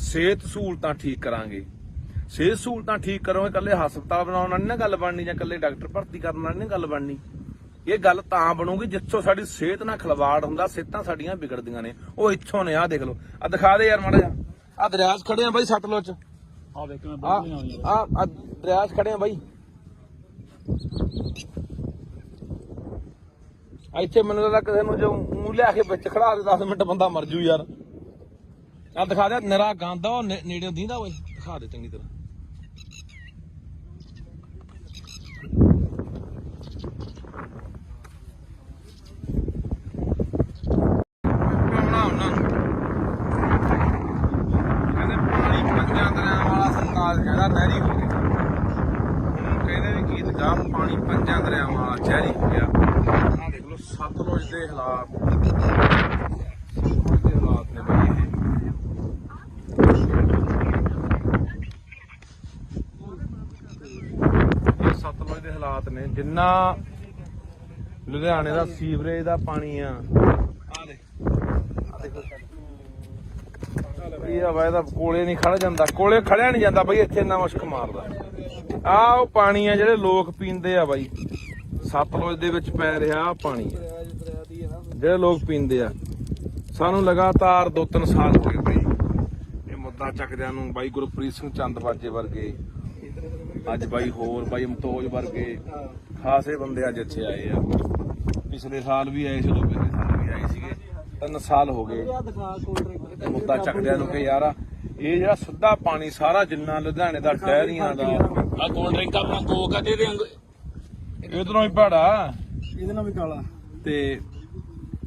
ਸਿਹਤ ਸਹੂਲਤਾਂ ਠੀਕ ਕਰਾਂਗੇ। ਸਿਹਤ ਸਹੂਲਤਾਂ ਠੀਕ ਕਰੋਗੇ, ਇਕੱਲੇ ਹਸਪਤਾਲ ਬਣਾਉਣ ਨਾਲ ਨਹੀਂ ਨਾ ਗੱਲ ਬਣਨੀ, ਜਾਂ ਇਕੱਲੇ ਡਾਕਟਰ ਭਰਤੀ ਕਰਨ ਨਾਲ ਨਹੀਂ ਗੱਲ ਬਣਨੀ। ਇਹ ਗੱਲ ਤਾਂ ਬਣੂਗੀ ਜਿੱਥੋਂ ਸਾਡੀ ਸਿਹਤ ਨਾਲ ਖਿਲਵਾੜ ਹੁੰਦਾ, ਸਿਹਤਾਂ ਸਾਡੀਆਂ ਵਿਗੜਦੀਆਂ ਨੇ। ਉਹ ਇੱਥੋਂ ਨੇ, ਆਹ ਦੇਖ ਲਓ, ਆਹ ਦਿਖਾ ਦੇ ਯਾਰ ਮਾੜਾ ਜਿਹਾ, ਆਹ ਦਰਿਆ 'ਚ ਖੜੇ ਆ ਬਾਈ ਸਤਲੁਜ 'ਚ, ਆ ਵੇਖ ਮੈਂ ਬੋਲੀ ਨਾ ਹੋਈ ਆਹ ਦਰਿਆ 'ਚ ਖੜੇ ਆ ਬਾਈ। ਇੱਥੇ ਮੈਨੂੰ ਲੱਗਦਾ ਕਿਸੇ ਨੂੰ ਜੋ ਮੂੰਹ ਲਿਆ ਕੇ ਵਿੱਚ ਖੜਾ ਦੇ 10 ਮਿੰਟ ਬੰਦਾ ਮਰ ਜੂ ਯਾਰ। ਆਹ ਦਿਖਾ ਦੇ, ਨਿਰਾ ਗੰਦ ਆ, ਉਹ ਨੇੜੇ ਦੀਂਦਾ ਓਏ, ਦਿਖਾ ਦੇ ਚੰਗੀ ਤਰ੍ਹਾਂ। ਨਹਿਰੀ ਹੋ ਗਿਆ, ਹੁਣ ਕਹਿੰਦੇ ਵੀ ਗੀਤ ਗਾ ਪਾਣੀ 5 ਦਰਿਆਵਾਂ ਵਾਲਾ ਜ਼ਹਿਰੀ ਹੋ ਗਿਆ। ਆਹ ਦੇਖ ਲਓ ਸਤਲੁਜ ਦੇ ਹਾਲਾਤ, ਸਤਲੁਜ ਦੇ ਹਾਲਾਤ ਨੇ ਬਈ ਇਹ ਸਤਲੁਜ ਦੇ ਹਾਲਾਤ ਨੇ। ਜਿੰਨਾ ਲੁਧਿਆਣੇ ਦਾ ਸੀਵਰੇਜ ਦਾ ਪਾਣੀ ਆ, ਆਹ ਦੇਖੋ ਇਹ ਹਵਾ ਇਹਦਾ ਕੋਲੇ ਨਹੀਂ ਖੜ ਜਾਂਦਾ, ਕੋਲੇ ਖੜਿਆ ਨਹੀਂ ਜਾਂਦਾ ਬਈ, ਇੱਥੇ ਇੰਨਾ ਮੁਸ਼ਕ ਮਾਰਦਾ। ਆਹ ਉਹ ਪਾਣੀ ਆ ਜਿਹੜੇ ਲੋਕ ਪੀਂਦੇ ਆ ਬਾਈ, ਸਤਲੁਜ ਦੇ ਵਿੱਚ ਪੈ ਰਿਹਾ ਆਹ ਪਾਣੀ ਆ ਜਿਹੜੇ ਲੋਕ ਪੀਂਦੇ ਆ। ਸਾਨੂੰ ਲਗਾਤਾਰ 2-3 ਸਾਲ ਹੋ ਗਏ ਬਈ ਇਹ ਮੁੱਦਾ ਚੱਕਦਿਆਂ ਨੂੰ। ਬਾਈ ਗੁਰਪ੍ਰੀਤ ਸਿੰਘ ਚੰਦਵਾਜੇ ਵਰਗੇ, ਅੱਜ ਬਾਈ ਹੋਰ ਬਾਈ ਮਤੋਜ ਵਰਗੇ ਖਾਸੇ ਬੰਦੇ ਅੱਜ ਇੱਥੇ ਆਏ ਆ। ਪਿਛਲੇ ਸਾਲ ਵੀ ਆਏ ਸੀ, ਪਿਛਲੇ ਸਾਲ ਵੀ ਆਏ ਸੀਗੇ। 3 ਸਾਲ ਹੋ ਗਏ ਮੁੱਦਾ ਚੱਕਦਿਆਂ ਨੂੰ ਕਿ ਯਾਰ ਇਹ ਜਿਹੜਾ ਸਿੱਧਾ ਪਾਣੀ ਸਾਰਾ ਜਿੰਨਾ ਲੁਧਿਆਣੇ ਦਾ ਡੈਰੀਆਂ ਦਾ ਆ ਕੋਲਡ ਡਰਿੰਕ ਆਪਣਾ ਕੋਕ ਆ ਦੇ ਇਧਰੋਂ ਹੀ ਭਾੜਾ ਇਹਦੇ ਨਾਲ ਵੀ ਕਾਲਾ ਤੇ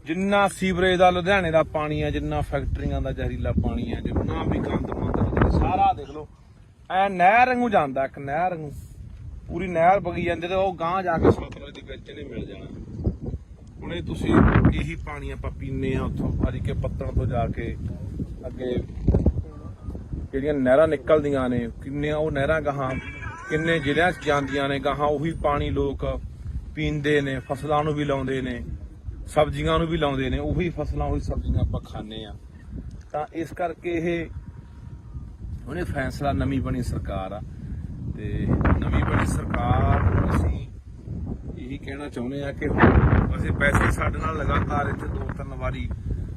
ਜਿੰਨਾ ਸੀਵਰੇਜ ਦਾ ਲੁਧਿਆਣੇ ਦਾ ਪਾਣੀ ਹੈ, ਜਿੰਨਾ ਫੈਕਟਰੀਆਂ ਦਾ ਜ਼ਹਿਰੀਲਾ ਪਾਣੀ ਹੈ, ਜਿੰਨਾ ਵੀ ਗੰਦ ਮੰਦ ਸਾਰਾ ਦੇਖ ਲਓ ਐ ਨਹਿਰ ਵਾਂਗੂ ਜਾਂਦਾ। ਇੱਕ ਨਹਿਰ ਵਾਂਗੂ ਪੂਰੀ ਨਹਿਰ ਵਗੀ ਜਾਂਦੀ ਤੇ ਉਹ ਗਾਂਹ ਜਾ ਕੇ ਸਤਲੁਜ ਦੇ ਵਿੱਚ ਨੇ ਮਿਲ ਜਾਣਾ। ਹੁਣ ਇਹ ਤੁਸੀਂ ਇਹੀ ਪਾਣੀ ਆਪਾਂ ਪੀਂਦੇ ਆ ਉੱਥੋਂ ਹਰੀ ਕੇ ਪੱਤਣ ਤੋਂ ਜਾ ਕੇ ਅੱਗੇ ਜਿਹੜੀਆਂ ਨਹਿਰਾਂ ਨਿਕਲਦੀਆਂ ਨੇ, ਕਿੰਨੀਆਂ ਉਹ ਨਹਿਰਾਂ ਗਾਹਾਂ ਕਿੰਨੇ ਜ਼ਿਲ੍ਹਿਆਂ 'ਚ ਜਾਂਦੀਆਂ ਨੇ ਗਾਹਾਂ। ਉਹੀ ਪਾਣੀ ਲੋਕ ਪੀਂਦੇ ਨੇ, ਫਸਲਾਂ ਨੂੰ ਵੀ ਲਾਉਂਦੇ ਨੇ, ਸਬਜ਼ੀਆਂ ਨੂੰ ਵੀ ਲਾਉਂਦੇ ਨੇ। ਉਹੀ ਫਸਲਾਂ ਉਹੀ ਸਬਜ਼ੀਆਂ ਆਪਾਂ ਖਾਂਦੇ ਆ। ਤਾਂ ਇਸ ਕਰਕੇ ਇਹ ਉਹਨੇ ਫੈਸਲਾ, ਨਵੀਂ ਬਣੀ ਸਰਕਾਰ ਆ ਤੇ ਨਵੀਂ ਬਣੀ ਸਰਕਾਰ ਅਸੀਂ ਇਹੀ ਕਹਿਣਾ ਚਾਹੁੰਦੇ ਆ ਕਿ ਅਸੀਂ ਪੈਸੇ ਸਾਡੇ ਨਾਲ ਲਗਾਤਾਰ ਇੱਥੇ 2-3 ਵਾਰੀ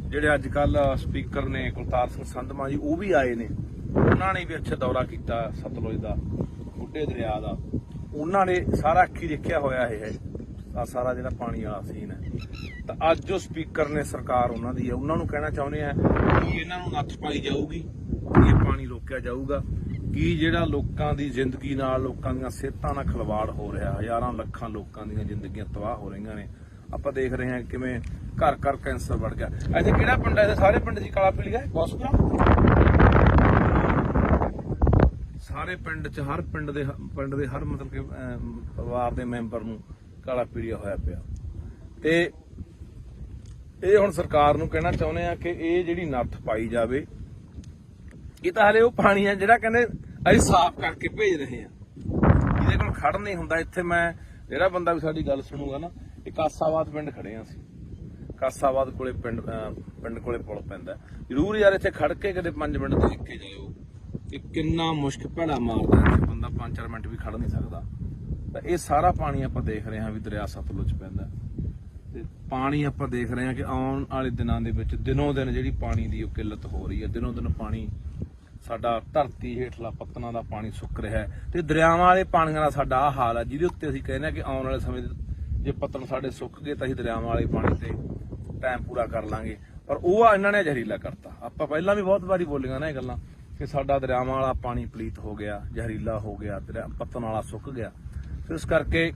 ਜਿਹੜੇ ਅੱਜ ਕੱਲ ਸਪੀਕਰ ਨੇ ਕੁਲਤਾਰ ਸਿੰਘ ਸੰਧਮਾ ਜੀ ਉਹ ਵੀ ਆਏ ਨੇ। ਉਹਨਾਂ ਨੇ ਵੀ ਇੱਥੇ ਦੌਰਾ ਕੀਤਾ ਸਤਲੁਜ ਦਾ, ਬੁੱਢੇ ਦਰਿਆ ਦਾ। ਉਹਨਾਂ ਨੇ ਸਾਰਾ ਅੱਖੀ ਦੇਖਿਆ ਹੋਇਆ ਇਹ ਆ ਸਾਰਾ ਜਿਹੜਾ ਪਾਣੀ ਵਾਲਾ ਸੀਨ ਹੈ। ਤਾਂ ਅੱਜ ਜੋ ਸਪੀਕਰ ਨੇ ਸਰਕਾਰ ਉਹਨਾਂ ਦੀ ਹੈ, ਉਹਨਾਂ ਨੂੰ ਕਹਿਣਾ ਚਾਹੁੰਦੇ ਆ ਕਿ ਇਹਨਾਂ ਨੂੰ ਨੱਥ ਪਾਈ ਜਾਊਗੀ, ਇਹ ਪਾਣੀ ਰੋਕਿਆ ਜਾਊਗਾ। ਕਿ ਜਿਹੜਾ ਲੋਕਾਂ ਦੀ ਜ਼ਿੰਦਗੀ ਨਾਲ, ਲੋਕਾਂ ਦੀਆਂ ਸਿਹਤਾਂ ਨਾਲ ਖਿਲਵਾੜ ਹੋ ਰਿਹਾ, ਹਜ਼ਾਰਾਂ ਲੱਖਾਂ ਲੋਕਾਂ ਦੀਆਂ ਜ਼ਿੰਦਗੀਆਂ ਤਬਾਹ ਹੋ ਰਹੀਆਂ ਨੇ। ਆਪਾਂ ਦੇਖ ਰਹੇ ਹਾਂ ਕਿਵੇਂ ਘਰ ਘਰ ਕੈਂਸਰ ਵੜ ਗਿਆ। ਇੱਥੇ ਕਿਹੜਾ ਪਿੰਡ ਹੈ? ਸਾਰੇ ਪਿੰਡ ਦੀ ਕਾਲਾ ਪੀਲੀਆ ਬੌਸਪੁਰਾ। ਸਾਰੇ ਪਿੰਡ 'ਚ ਹਰ ਪਿੰਡ ਦੇ ਹਰ ਮਤਲਬ ਕਿ ਪਰਿਵਾਰ ਦੇ ਮੈਂਬਰ ਨੂੰ ਕਾਲਾ ਪੀਲੀਆ ਹੋਇਆ ਪਿਆ। ਤੇ ਇਹ ਹੁਣ ਸਰਕਾਰ ਨੂੰ ਕਹਿਣਾ ਚਾਹੁੰਦੇ ਆ ਕਿ ਇਹ ਜਿਹੜੀ ਨੱਥ ਪਾਈ ਜਾਵੇ। ਇਹ ਤਾਂ ਹਲੇ ਉਹ ਪਾਣੀ ਆ ਜਿਹੜਾ ਕਹਿੰਦੇ ਅਸੀਂ ਸਾਫ਼ ਕਰਕੇ ਭੇਜ ਰਹੇ ਆ, ਇਹਦੇ ਕੋਲ ਖੜ ਨਹੀਂ ਹੁੰਦਾ। ਇੱਥੇ ਮੈਂ ਜਿਹੜਾ ਬੰਦਾ ਵੀ ਸਾਡੀ ਗੱਲ ਸੁਣੂਗਾ ਨਾ, ਇਹ ਕਾਸਾਬਾਦ ਪਿੰਡ ਖੜੇ ਆ ਅਸੀਂ। ਕਾਸਾਬਾਦ ਕੋਲੇ ਪਿੰਡ ਕੋਲੇ ਪੁਲ ਪੈਂਦਾ। ਜ਼ਰੂਰ ਯਾਰ ਇੱਥੇ ਖੜ ਕੇ ਕਦੇ 5 ਮਿੰਟ ਦੇਖ ਕੇ ਜਾਇਓ ਕਿ ਕਿੰਨਾ ਮੁਸ਼ਕ ਭੈੜਾ ਮਾਰਦਾ। ਇੱਥੇ ਬੰਦਾ 5-4 ਮਿੰਟ ਵੀ ਖੜ ਨਹੀਂ ਸਕਦਾ। ਤਾਂ ਇਹ ਸਾਰਾ ਪਾਣੀ ਆਪਾਂ ਦੇਖ ਰਹੇ ਹਾਂ ਵੀ ਦਰਿਆ ਸਤਲੁਜ ਪੈਂਦਾ। ਤੇ ਪਾਣੀ ਆਪਾਂ ਦੇਖ ਰਹੇ ਹਾਂ ਕਿ ਆਉਣ ਵਾਲੇ ਦਿਨਾਂ ਦੇ ਵਿੱਚ ਦਿਨੋਂ ਦਿਨ ਜਿਹੜੀ ਪਾਣੀ ਦੀ ਉਹ ਕਿੱਲਤ ਹੋ ਰਹੀ ਹੈ। ਦਿਨੋਂ ਦਿਨ ਪਾਣੀ ਸਾਡਾ ਧਰਤੀ ਹੇਠਲਾ ਪੱਤਨਾਂ ਦਾ ਪਾਣੀ ਸੁੱਕ ਰਿਹਾ ਹੈ ਤੇ ਦਰਿਆਵਾਂ ਵਾਲੇ ਪਾਣੀਆਂ ਦਾ ਸਾਡਾ ਆਹ ਹਾਲ ਹੈ, ਜਿਹਦੇ ਉੱਤੇ ਅਸੀਂ ਕਹਿੰਦੇ ਹਾਂ ਕਿ ਆਉਣ ਵਾਲੇ ਸਮੇਂ ਜੇ ਪੱਤਨ ਸਾਡੇ ਸੁੱਕ ਗਏ ਤਾਂ ਅਸੀਂ ਦਰਿਆਵਾਂ ਵਾਲੇ ਪਾਣੀ ਤੇ ਟਾਈਮ ਪੂਰਾ ਕਰ ਲਾਂਗੇ। ਪਰ ਉਹ ਇਹਨਾਂ ਨੇ ਜ਼ਹਿਰੀਲਾ ਕਰਤਾ। ਆਪਾਂ ਪਹਿਲਾਂ ਵੀ ਬਹੁਤ ਵਾਰੀ ਬੋਲੀਆਂ ਨਾ ਇਹ ਗੱਲਾਂ ਕਿ ਸਾਡਾ ਦਰਿਆਵਾਂ ਵਾਲਾ ਪਾਣੀ ਪਲੀਤ ਹੋ ਗਿਆ, ਜ਼ਹਿਰੀਲਾ ਹੋ ਗਿਆ, ਪੱਤਨ ਵਾਲਾ ਸੁੱਕ ਗਿਆ। ਇਸ ਕਰਕੇ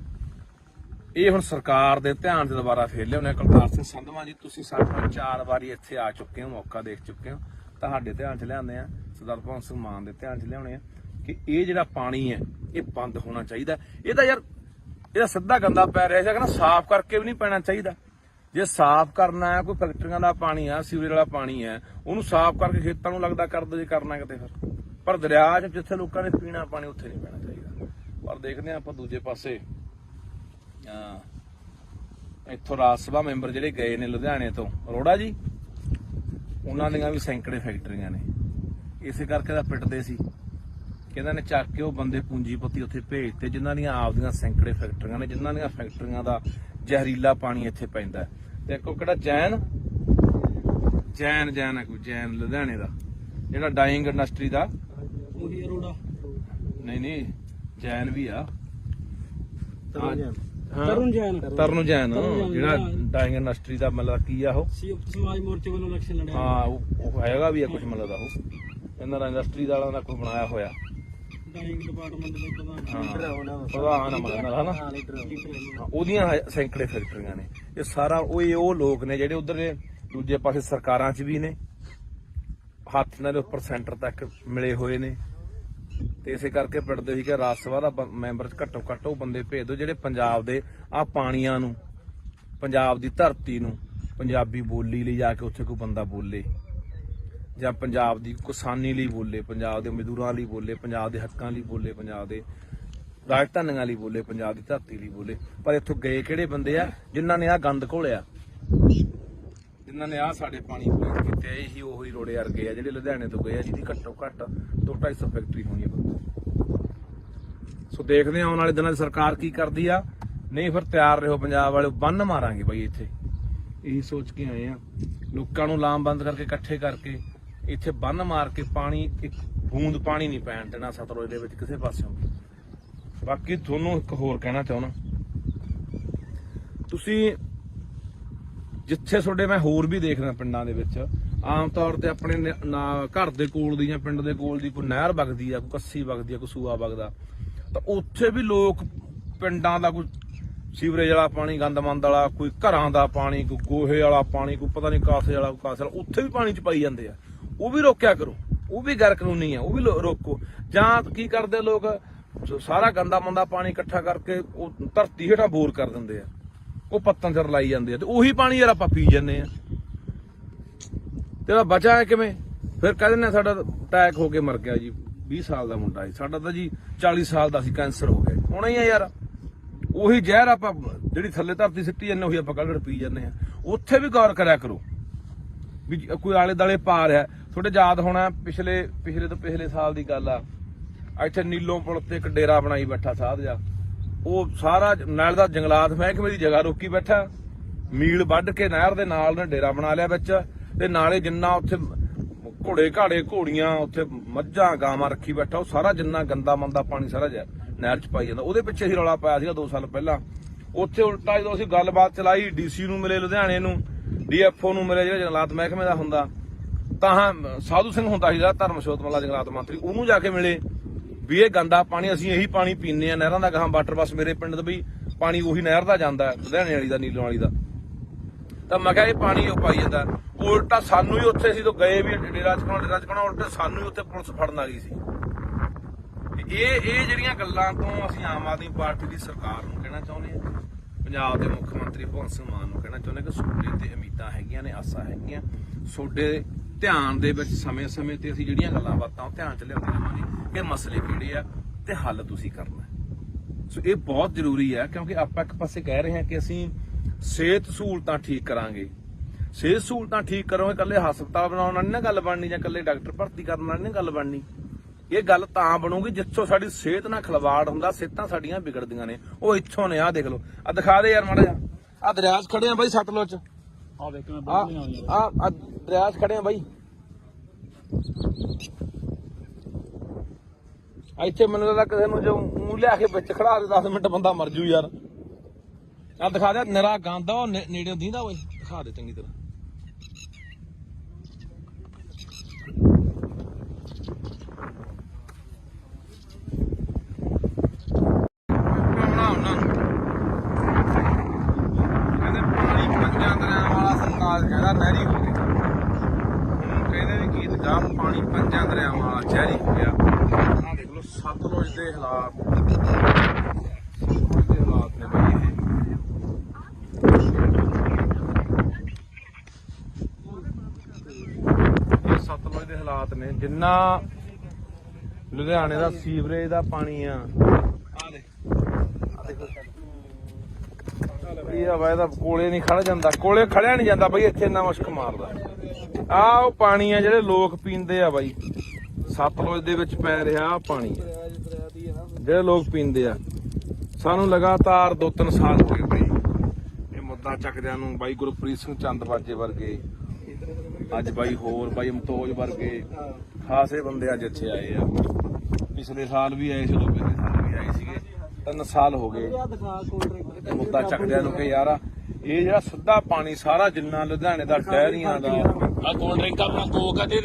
ਇਹ ਹੁਣ ਸਰਕਾਰ ਦੇ ਧਿਆਨ 'ਚ ਦੁਬਾਰਾ ਫੇਰ ਲਿਆਉਣੇ। ਕੁਲਤਾਰ ਸਿੰਘ ਸੰਧਵਾਂ ਜੀ, ਤੁਸੀਂ ਸਾਡੇ ਨਾਲ 4 ਵਾਰੀ ਇੱਥੇ ਆ ਚੁੱਕੇ ਹੋ, ਮੌਕਾ ਦੇਖ ਚੁੱਕੇ ਹੋ। ਤੁਹਾਡੇ ਧਿਆਨ 'ਚ ਲਿਆਉਂਦੇ ਆ, ਸਰਦਾਰ ਭਗਵੰਤ ਸਿੰਘ ਮਾਨ ਦੇ ਧਿਆਨ 'ਚ ਲਿਆਉਣੇ ਆ ਕਿ ਇਹ ਜਿਹੜਾ ਪਾਣੀ ਹੈ ਇਹ ਬੰਦ ਹੋਣਾ ਚਾਹੀਦਾ। ਇਹਦਾ ਯਾਰ ਇਹਦਾ ਸਿੱਧਾ ਗੰਦਾ ਪੈ ਰਿਹਾ ਸੀ, ਸਾਫ਼ ਕਰਕੇ ਵੀ ਨਹੀਂ ਪੈਣਾ ਚਾਹੀਦਾ। ਜੇ ਸਾਫ਼ ਕਰਨਾ ਹੈ, ਕੋਈ ਫੈਕਟਰੀਆਂ ਦਾ ਪਾਣੀ ਆ, ਸੀਵਰੇਜ ਵਾਲਾ ਪਾਣੀ ਹੈ, ਉਹਨੂੰ ਸਾਫ਼ ਕਰਕੇ ਖੇਤਾਂ ਨੂੰ ਲੱਗਦਾ ਕਰ ਦੋ ਜੇ ਕਰਨਾ ਕਿਤੇ ਫਿਰ। ਪਰ ਦਰਿਆ 'ਚ ਜਿੱਥੇ ਲੋਕਾਂ ਨੇ ਪੀਣਾ ਪਾਣੀ ਉੱਥੇ ਨਹੀਂ ਪੈਣਾ ਚਾਹੀਦਾ। ਪਰ ਦੇਖਦੇ ਹਾਂ ਆਪਾਂ ਦੂਜੇ ਪਾਸੇ ਇੱਥੋਂ ਰਾਜ ਸਭਾ ਮੈਂਬਰ ਜਿਹੜੇ ਗਏ ਨੇ ਲੁਧਿਆਣੇ ਤੋਂ, ਅਰੋੜਾ ਜੀ, ਉਹਨਾਂ ਦੀਆਂ ਵੀ ਸੈਂਕੜੇ ਫੈਕਟਰੀਆਂ ਨੇ। ਇਸੇ ਕਰਕੇ ਤਾਂ ਪਿੱਟਦੇ ਸੀ ਕਿ ਇਹਨਾਂ ਨੇ ਚੱਕ ਕੇ ਉਹ ਬੰਦੇ ਪੂੰਜੀਪਤੀ ਉੱਥੇ ਭੇਜਤੇ ਜਿਨ੍ਹਾਂ ਦੀਆਂ ਆਪਦੀਆਂ ਸੈਂਕੜੇ ਫੈਕਟਰੀਆਂ ਨੇ, ਜਿਨ੍ਹਾਂ ਦੀਆਂ ਫੈਕਟਰੀਆਂ ਦਾ ਜ਼ਹਿਰੀਲਾ ਪਾਣੀ ਇੱਥੇ ਪੈਂਦਾ। ਤੇ ਇੱਕ ਕਿਹੜਾ ਜੈਨ ਹੈ, ਕੋਈ ਜੈਨ ਲੁਧਿਆਣੇ ਦਾ ਜਿਹੜਾ ਡਾਈਂਗ ਇੰਡਸਟਰੀ ਦਾ, ਉਹੀ ਅਰੋੜਾ ਨਹੀਂ ਜੈਨ ਵੀ ਆ, ਤਰੁਣ ਜੈਨ ਜਿਹੜਾ ਡਾਈਂਗ ਇੰਡਸਟਰੀ ਦਾ ਮਤਲਬ ਕੀ ਆ ਉਹ ਸਮਾਜ ਮੋਰਚੇ ਵੱਲੋਂ ਇਲੈਕਸ਼ਨ ਲੜਿਆ। ਹਾਂ ਉਹ ਹੈਗਾ ਵੀ ਆ ਕੁਝ ਮਤਲਬ ਦਾ ਉਹ ਇਹਨਾਂ ਦਾ ਇੰਡਸਟਰੀ ਵਾਲਿਆਂ ਦਾ ਕੋਈ ਬਣਾਇਆ ਹੋਇਆ ਡਾਈਂਗ ਡਿਪਾਰਟਮੈਂਟ ਦੇ ਪ੍ਰਧਾਨ ਹਨਾ, ਉਹਦੀਆਂ ਸੈਂਕੜੇ ਫੈਕਟਰੀਆਂ ਨੇ। ਇਹ ਸਾਰਾ ਉਹ ਲੋਕ ਨੇ ਜਿਹੜੇ ਉਧਰ ਦੇ ਦੂਜੇ ਪਾਸੇ ਸਰਕਾਰਾਂ 'ਚ ਵੀ ਨੇ, ਹੱਥ ਨਾਲ ਉੱਪਰ ਸੈਂਟਰ ਤੱਕ ਮਿਲੇ ਹੋਏ ਨੇ। ਤੇ ਇਸੇ ਕਰਕੇ ਪਿੰਡਦੇ ਸੀ ਕਿ ਰਾਜ ਸਭਾ ਦਾ ਮੈਂਬਰ ਘੱਟੋ ਘੱਟ ਉਹ ਬੰਦੇ ਭੇਜ ਦਿਓ ਜਿਹੜੇ ਪੰਜਾਬ ਦੇ ਆਹ ਪਾਣੀਆਂ ਨੂੰ, ਪੰਜਾਬ ਦੀ ਧਰਤੀ ਨੂੰ, ਪੰਜਾਬੀ ਬੋਲੀ ਲਈ ਜਾ ਕੇ ਉੱਥੇ ਕੋਈ ਬੰਦਾ ਬੋਲੇ, ਜਾਂ ਪੰਜਾਬ ਦੀ ਕਿਸਾਨੀ ਲਈ ਬੋਲੇ, ਪੰਜਾਬ ਦੇ ਮਜ਼ਦੂਰਾਂ ਲਈ ਬੋਲੇ, ਪੰਜਾਬ ਦੇ ਹੱਕਾਂ ਲਈ ਬੋਲੇ, ਪੰਜਾਬ ਦੇ ਰਾਜਧਾਨੀਆਂ ਲਈ ਬੋਲੇ, ਪੰਜਾਬ ਦੀ ਧਰਤੀ ਲਈ ਬੋਲੇ। ਪਰ ਇੱਥੋਂ ਗਏ ਕਿਹੜੇ ਬੰਦੇ ਆ ਜਿਨ੍ਹਾਂ ਨੇ ਆਹ ਗੰਦ ਘੋਲਿਆ, ਜਿਨ੍ਹਾਂ ਨੇ ਆਹ ਸਾਡੇ ਪਾਣੀ ਪੂਰੇ ਕੀਤੇ। ਇਹੀ ਉਹੀ ਰੋੜੇ ਵਰਗੇ ਆ ਜਿਹੜੇ ਲੁਧਿਆਣੇ ਤੋਂ ਗਏ ਆ, ਜਿਹਦੀ ਘੱਟੋ ਘੱਟ 200-250 ਫੈਕਟਰੀ ਹੋਣੀ ਹੈ। ਸੋ ਦੇਖਦੇ ਹਾਂ ਆਉਣ ਵਾਲੇ ਦਿਨਾਂ 'ਚ ਸਰਕਾਰ ਕੀ ਕਰਦੀ ਆ। ਨਹੀਂ ਫਿਰ ਤਿਆਰ ਰਹੋ ਪੰਜਾਬ ਵਾਲੇ, ਬੰਨ ਮਾਰਾਂਗੇ ਬਾਈ ਇੱਥੇ। ਇਹੀ ਸੋਚ ਕੇ ਆਏ ਆ, ਲੋਕਾਂ ਨੂੰ ਲਾਮਬੰਦ ਕਰਕੇ ਇਕੱਠੇ ਕਰਕੇ ਇੱਥੇ ਬੰਨ ਮਾਰ ਕੇ ਪਾਣੀ, ਇੱਕ ਬੂੰਦ ਪਾਣੀ ਨਹੀਂ ਪੈਣ ਦੇਣਾ ਸਤਲੁਜ ਦੇ ਵਿੱਚ ਕਿਸੇ ਪਾਸਿਓਂ। ਬਾਕੀ ਤੁਹਾਨੂੰ ਇੱਕ ਹੋਰ ਕਹਿਣਾ ਚਾਹੁੰਦਾ, ਤੁਸੀਂ ਜਿੱਥੇ ਤੁਹਾਡੇ ਮੈਂ ਹੋਰ ਵੀ ਦੇਖਦਾ ਪਿੰਡਾਂ ਦੇ ਵਿੱਚ ਆਮ ਤੌਰ ਤੇ ਆਪਣੇ ਘਰ ਦੇ ਕੋਲ ਦੀ ਜਾਂ ਪਿੰਡ ਦੇ ਕੋਲ ਦੀ ਕੋਈ ਨਹਿਰ ਵਗਦੀ ਆ, ਕੋਈ ਕੱਸੀ ਵਗਦੀ ਆ, ਕੋਈ ਸੂਆ ਵਗਦਾ, ਤਾਂ ਉੱਥੇ ਵੀ ਲੋਕ ਪਿੰਡਾਂ ਦਾ ਕੋਈ ਸੀਵਰੇਜ ਵਾਲਾ ਪਾਣੀ, ਗੰਦਮੰਦ ਵਾਲਾ, ਕੋਈ ਘਰਾਂ ਦਾ ਪਾਣੀ, ਕੋਈ ਗੋਹੇ ਵਾਲਾ ਪਾਣੀ, ਕੋਈ ਪਤਾ ਨਹੀਂ ਕਾਸੇ ਵਾਲਾ, ਕੋਈ ਕਾਸੇ ਵਾਲਾ, ਉੱਥੇ ਵੀ ਪਾਣੀ ਚ ਪਾਈ ਜਾਂਦੇ ਆ। ਉਹ ਵੀ ਰੋਕਿਆ ਕਰੋ, ਉਹ ਵੀ ਗੈਰ ਕਾਨੂੰਨੀ ਆ, ਉਹ ਵੀ ਰੋਕੋ। ਜਾਂ ਕੀ ਕਰਦੇ ਲੋਕ, ਸਾਰਾ ਗੰਦਾ ਮੰਦਾ ਪਾਣੀ ਇਕੱਠਾ ਕਰਕੇ ਉਹ ਧਰਤੀ ਹੇਠਾਂ ਬੋਰ ਕਰ ਦਿੰਦੇ ਆ, ਉਹ ਪੱਤਾਂ ਚ ਲਾਈ ਜਾਂਦੇ ਆ, ਤੇ ਉਹੀ ਪਾਣੀ ਯਾਰ ਆਪਾਂ ਪੀ ਜਾਂਦੇ ਆ। ਤੇ ਬਚਾ ਕਿਵੇਂ? ਫਿਰ ਕਹਿੰਦੇ ਨੇ ਸਾਡਾ ਅਟੈਕ ਹੋ ਕੇ ਮਰ ਗਿਆ ਜੀ, 20 ਸਾਲ ਦਾ ਮੁੰਡਾ ਸੀ ਸਾਡਾ, ਤਾਂ ਜੀ 40 ਸਾਲ ਦਾ ਸੀ, ਕੈਂਸਰ ਹੋ ਗਿਆ। ਹੋਣਾ ਹੀ ਆ ਯਾਰ, ਉਹੀ ਜ਼ਹਿਰ ਆਪਾਂ ਜਿਹੜੀ ਥੱਲੇ ਧਰਤੀ ਸਿੱਟੀ ਜਾਂਦੇ ਉਹੀ ਆਪਾਂ ਕੱਢ ਪੀ ਜਾਂਦੇ ਆ। ਉੱਥੇ ਵੀ ਗੌਰ ਕਰਿਆ ਕਰੋ ਵੀ ਕੋਈ ਆਲੇ ਦਾਲੇ ਪਾ ਰਿਹਾ। ਤੁਹਾਡੇ ਯਾਦ ਹੋਣਾ ਪਿਛਲੇ ਤੋਂ ਪਿਛਲੇ ਸਾਲ ਦੀ ਗੱਲ ਆ, ਇੱਥੇ ਨੀਲੋਂ ਪੁਲ ਤੇ ਇੱਕ ਡੇਰਾ ਬਣਾਈ ਬੈਠਾ ਸਾਧ ਜਾ, ਉਹ ਸਾਰਾ ਨਾਲ ਦਾ ਜੰਗਲਾਤ ਮਹਿਕਮੇ ਦੀ ਜਗ੍ਹਾ ਰੋਕੀ ਬੈਠਾ, ਮੀਲ ਵੱਢ ਕੇ ਨਹਿਰ ਦੇ ਨਾਲ ਨੇ ਡੇਰਾ ਬਣਾ ਲਿਆ ਵਿੱਚ, ਤੇ ਨਾਲੇ ਜਿੰਨਾ ਉੱਥੇ ਘੋੜੇ ਘਾੜੇ ਘੋੜੀਆਂ, ਉੱਥੇ ਮੱਝਾਂ ਗਾਵਾਂ ਰੱਖੀ ਬੈਠਾ, ਉਹ ਸਾਰਾ ਜਿੰਨਾ ਗੰਦਾ ਮੰਦਾ ਪਾਣੀ ਸਾਰਾ ਨਹਿਰ ਚ ਪਾਈ ਜਾਂਦਾ। ਉਹਦੇ ਪਿੱਛੇ ਹੀ ਰੌਲਾ ਪਾਇਆ ਸੀਗਾ 2 ਸਾਲ ਪਹਿਲਾਂ। ਉੱਥੇ ਉਲਟਾ ਜਦੋਂ ਅਸੀਂ ਗੱਲਬਾਤ ਚਲਾਈ, ਡੀਸੀ ਨੂੰ ਮਿਲੇ ਲੁਧਿਆਣੇ ਨੂੰ, ਡੀਐਫਓ ਨੂੰ ਮਿਲੇ ਜਿਹੜਾ ਜੰਗਲਾਤ ਮਹਿਕਮੇ ਦਾ ਹੁੰਦਾ, ਤਾਂ ਸਾਧੂ ਸਿੰਘ ਹੁੰਦਾ ਸੀ ਜਿਹੜਾ ਧਰਮਸ਼ੋਤ ਮੱਲਾ ਜੰਗਲਾਤ ਮੰਤਰੀ, ਉਹਨੂੰ ਜਾ ਕੇ ਮਿਲੇ ਵੀ ਇਹ ਗੰਦਾ ਪਾਣੀ ਅਸੀਂ ਇਹੀ ਪਾਣੀ ਪੀਂਦੇ ਆ ਨਹਿਰਾਂ ਦਾ, ਗਾਹਾਂ ਵਾਟਰ ਬੱਸ ਮੇਰੇ ਪਿੰਡ ਦਾ ਵੀ ਪਾਣੀ ਉਹੀ ਨਹਿਰ ਦਾ ਜਾਂਦਾ, ਲੁਧਿਆਣੇ ਵਾਲੀ ਦਾ, ਨੀਲੋਂ ਵਾਲੀ ਦਾ। ਤਾਂ ਮੈਂ ਕਿਹਾ ਇਹ ਪਾਣੀ ਉਹ ਪਾਈ ਜਾਂਦਾ। ਉਲਟਾ ਸਾਨੂੰ ਹੀ ਉੱਥੇ ਅਸੀਂ ਤੋਂ ਗਏ ਵੀ ਡੇਰਾ ਚਕਾਉਣਾ, ਉਲਟਾ ਸਾਨੂੰ ਹੀ ਉੱਥੇ ਪੁਲਿਸ ਫੜਨ ਆ ਗਈ ਸੀ। ਇਹ ਜਿਹੜੀਆਂ ਗੱਲਾਂ ਤੋਂ ਅਸੀਂ ਆਮ ਆਦਮੀ ਪਾਰਟੀ ਦੀ ਸਰਕਾਰ ਨੂੰ ਕਹਿਣਾ ਚਾਹੁੰਦੇ ਹਾਂ, ਪੰਜਾਬ ਦੇ ਮੁੱਖ ਮੰਤਰੀ ਭਗਵੰਤ ਸਿੰਘ ਮਾਨ ਨੂੰ ਕਹਿਣਾ ਚਾਹੁੰਦੇ ਕਿ ਤੁਹਾਡੇ ਤੇ ਉਮੀਦਾਂ ਹੈਗੀਆਂ ਨੇ, ਆਸਾਂ ਹੈਗੀਆਂ, ਤੁਹਾਡੇ ਧਿਆਨ ਦੇ ਵਿੱਚ ਸਮੇਂ-ਸਮੇਂ ਤੇ ਅਸੀਂ ਜਿਹੜੀਆਂ ਗੱਲਾਂ ਬਾਤਾਂ ਉਹ ਧਿਆਨ ਚ ਲਿਆਉਂਦੇ ਰਹਾਂਗੇ ਕਿ ਮਸਲੇ ਕਿਹੜੇ ਆ ਤੇ ਹੱਲ ਤੁਸੀਂ ਕਰਨਾ। ਸੋ ਇਹ ਬਹੁਤ ਜ਼ਰੂਰੀ ਹੈ, ਕਿਉਂਕਿ ਆਪਾਂ ਇੱਕ ਪਾਸੇ ਕਹਿ ਰਹੇ ਹਾਂ ਕਿ ਅਸੀਂ ਸਿਹਤ ਸਹੂਲਤਾਂ ਠੀਕ ਕਰਾਂਗੇ। ਸਿਹਤ ਸਹੂਲਤਾਂ ਠੀਕ ਕਰੋਗੇ, ਇਕੱਲੇ ਹਸਪਤਾਲ ਬਣਾਉਣ ਨਾਲ ਨਹੀਂ ਨਾ ਗੱਲ ਬਣਨੀ, ਜਾਂ ਇਕੱਲੇ ਡਾਕਟਰ ਭਰਤੀ ਕਰਨ ਨਾਲ ਨਹੀਂ ਗੱਲ ਬਣਨੀ। ਇਹ ਗੱਲ ਤਾਂ ਬਣੂਗੀ ਜਿੱਥੋਂ ਸਾਡੀ ਸਿਹਤ ਨਾਲ ਖਿਲਵਾੜ ਹੁੰਦਾ, ਸਿਹਤਾਂ ਸਾਡੀਆਂ ਵਿਗੜਦੀਆਂ ਨੇ, ਉਹ ਇੱਥੋਂ ਨੇ। ਆਹ ਦੇਖ ਲਓ, ਆ ਦਿਖਾ ਦੇ ਯਾਰ ਮਾੜਾ ਜਿਹਾ, ਆ ਦਰਿਆ 'ਚ ਖੜੇ ਆ ਬਾਈ ਸਤਲੁਜ 'ਚ, ਆ ਦੇਖ ਮੈਂ ਆ ਦਰਿਆ 'ਚ ਖੜੇ ਆ ਬਾਈ। ਇੱਥੇ ਮੈਨੂੰ ਲੱਗਦਾ ਕਿਸੇ ਨੂੰ ਜੋ ਮੂੰਹ ਲਿਆ ਕੇ ਵਿੱਚ ਖੜਾ ਦੇ 10 ਮਿੰਟ ਬੰਦਾ ਮਰ ਜੂ ਯਾਰ। ਆ ਦਿਖਾ ਦੇ, ਨਿਰਾ ਗੰਦ ਆ, ਉਹ ਨੇੜੇ ਦੀਂਦਾ ਓਏ, ਦਿਖਾ ਦੇ ਚੰਗੀ ਤਰ੍ਹਾਂ। ਕਹਿੰਦੇ ਪਾਣੀ 5 ਦਰਿਆਵਾਂ ਵਾਲਾ ਸਰਤਾਜ ਕਹਿੰਦਾ ਨਹਿਰੀ ਹੋ ਗਿਆ। ਹੁਣ ਕਹਿੰਦੇ ਵੀ ਗੀਤ ਗਾ, ਪਾਣੀ 5 ਦਰਿਆਵਾਂ ਵਾਲਾ ਜ਼ਹਿਰੀ ਹੋ ਗਿਆ। ਆਹ ਦੇਖ ਲਓ ਸਤਲੁਜ ਦੇ ਹਾਲਾਤ, ਨੇ ਬਈ ਇਹ ਸਤਲੁਜ ਦੇ ਹਾਲਾਤ ਨੇ। ਜਿੰਨਾ ਲੁਧਿਆਣੇ ਦਾ ਸੀਵਰੇਜ ਦਾ ਪਾਣੀ ਆ, ਆ ਦੇ ਇਹ ਹਵਾ ਇਹਦਾ ਕੋਲੇ ਨਹੀਂ ਖੜ ਜਾਂਦਾ, ਕੋਲੇ ਖੜਿਆ ਨਹੀਂ ਜਾਂਦਾ ਬਈ, ਇੱਥੇ ਇੰਨਾ ਮੁਸ਼ਕ ਮਾਰਦਾ। ਆਹ ਉਹ ਪਾਣੀ ਆ ਜਿਹੜੇ ਲੋਕ ਪੀਂਦੇ ਆ ਬਾਈ, ਸਤਲੁਜ ਦੇ ਵਿੱਚ ਪੈ ਰਿਹਾ ਪਾਣੀ ਜਿਹੜੇ ਲੋਕ ਪੀਂਦੇ ਆ। ਸਾਨੂੰ ਲਗਾਤਾਰ 2-3 ਸਾਲ ਹੋ ਗਏ ਬਈ ਇਹ ਮੁੱਦਾ ਚੱਕਦਿਆਂ ਨੂੰ। ਬਾਈ ਗੁਰਪ੍ਰੀਤ ਸਿੰਘ ਚੰਦਬਾਜੇ ਵਰਗੇ, ਅੱਜ ਬਾਈ ਹੋਰ ਬਾਈ ਮਤੋਜ ਵਰਗੇ ਖਾਸੇ ਬੰਦੇ ਅੱਜ ਇੱਥੇ ਆਏ ਆ। ਪਿਛਲੇ ਸਾਲ ਵੀ ਆਏ ਸੀ, ਪਿਛਲੇ ਸਾਲ ਵੀ ਆਏ ਸੀਗੇ। 3 ਸਾਲ ਹੋ ਗਏ ਮੁੱਦਾ ਚੱਕਦਿਆਂ ਨੂੰ ਕਿ ਯਾਰ ਇਹ ਜਿਹੜਾ ਸਿੱਧਾ ਪਾਣੀ ਸਾਰਾ ਜਿੰਨਾ ਲੁਧਿਆਣੇ ਦਾ ਡੈਰੀਆਂ ਦਾ, ਆ ਕੋਲਡ ਡਰਿੰਕ ਆਪਣਾ ਕੋਕ ਆ ਤੇ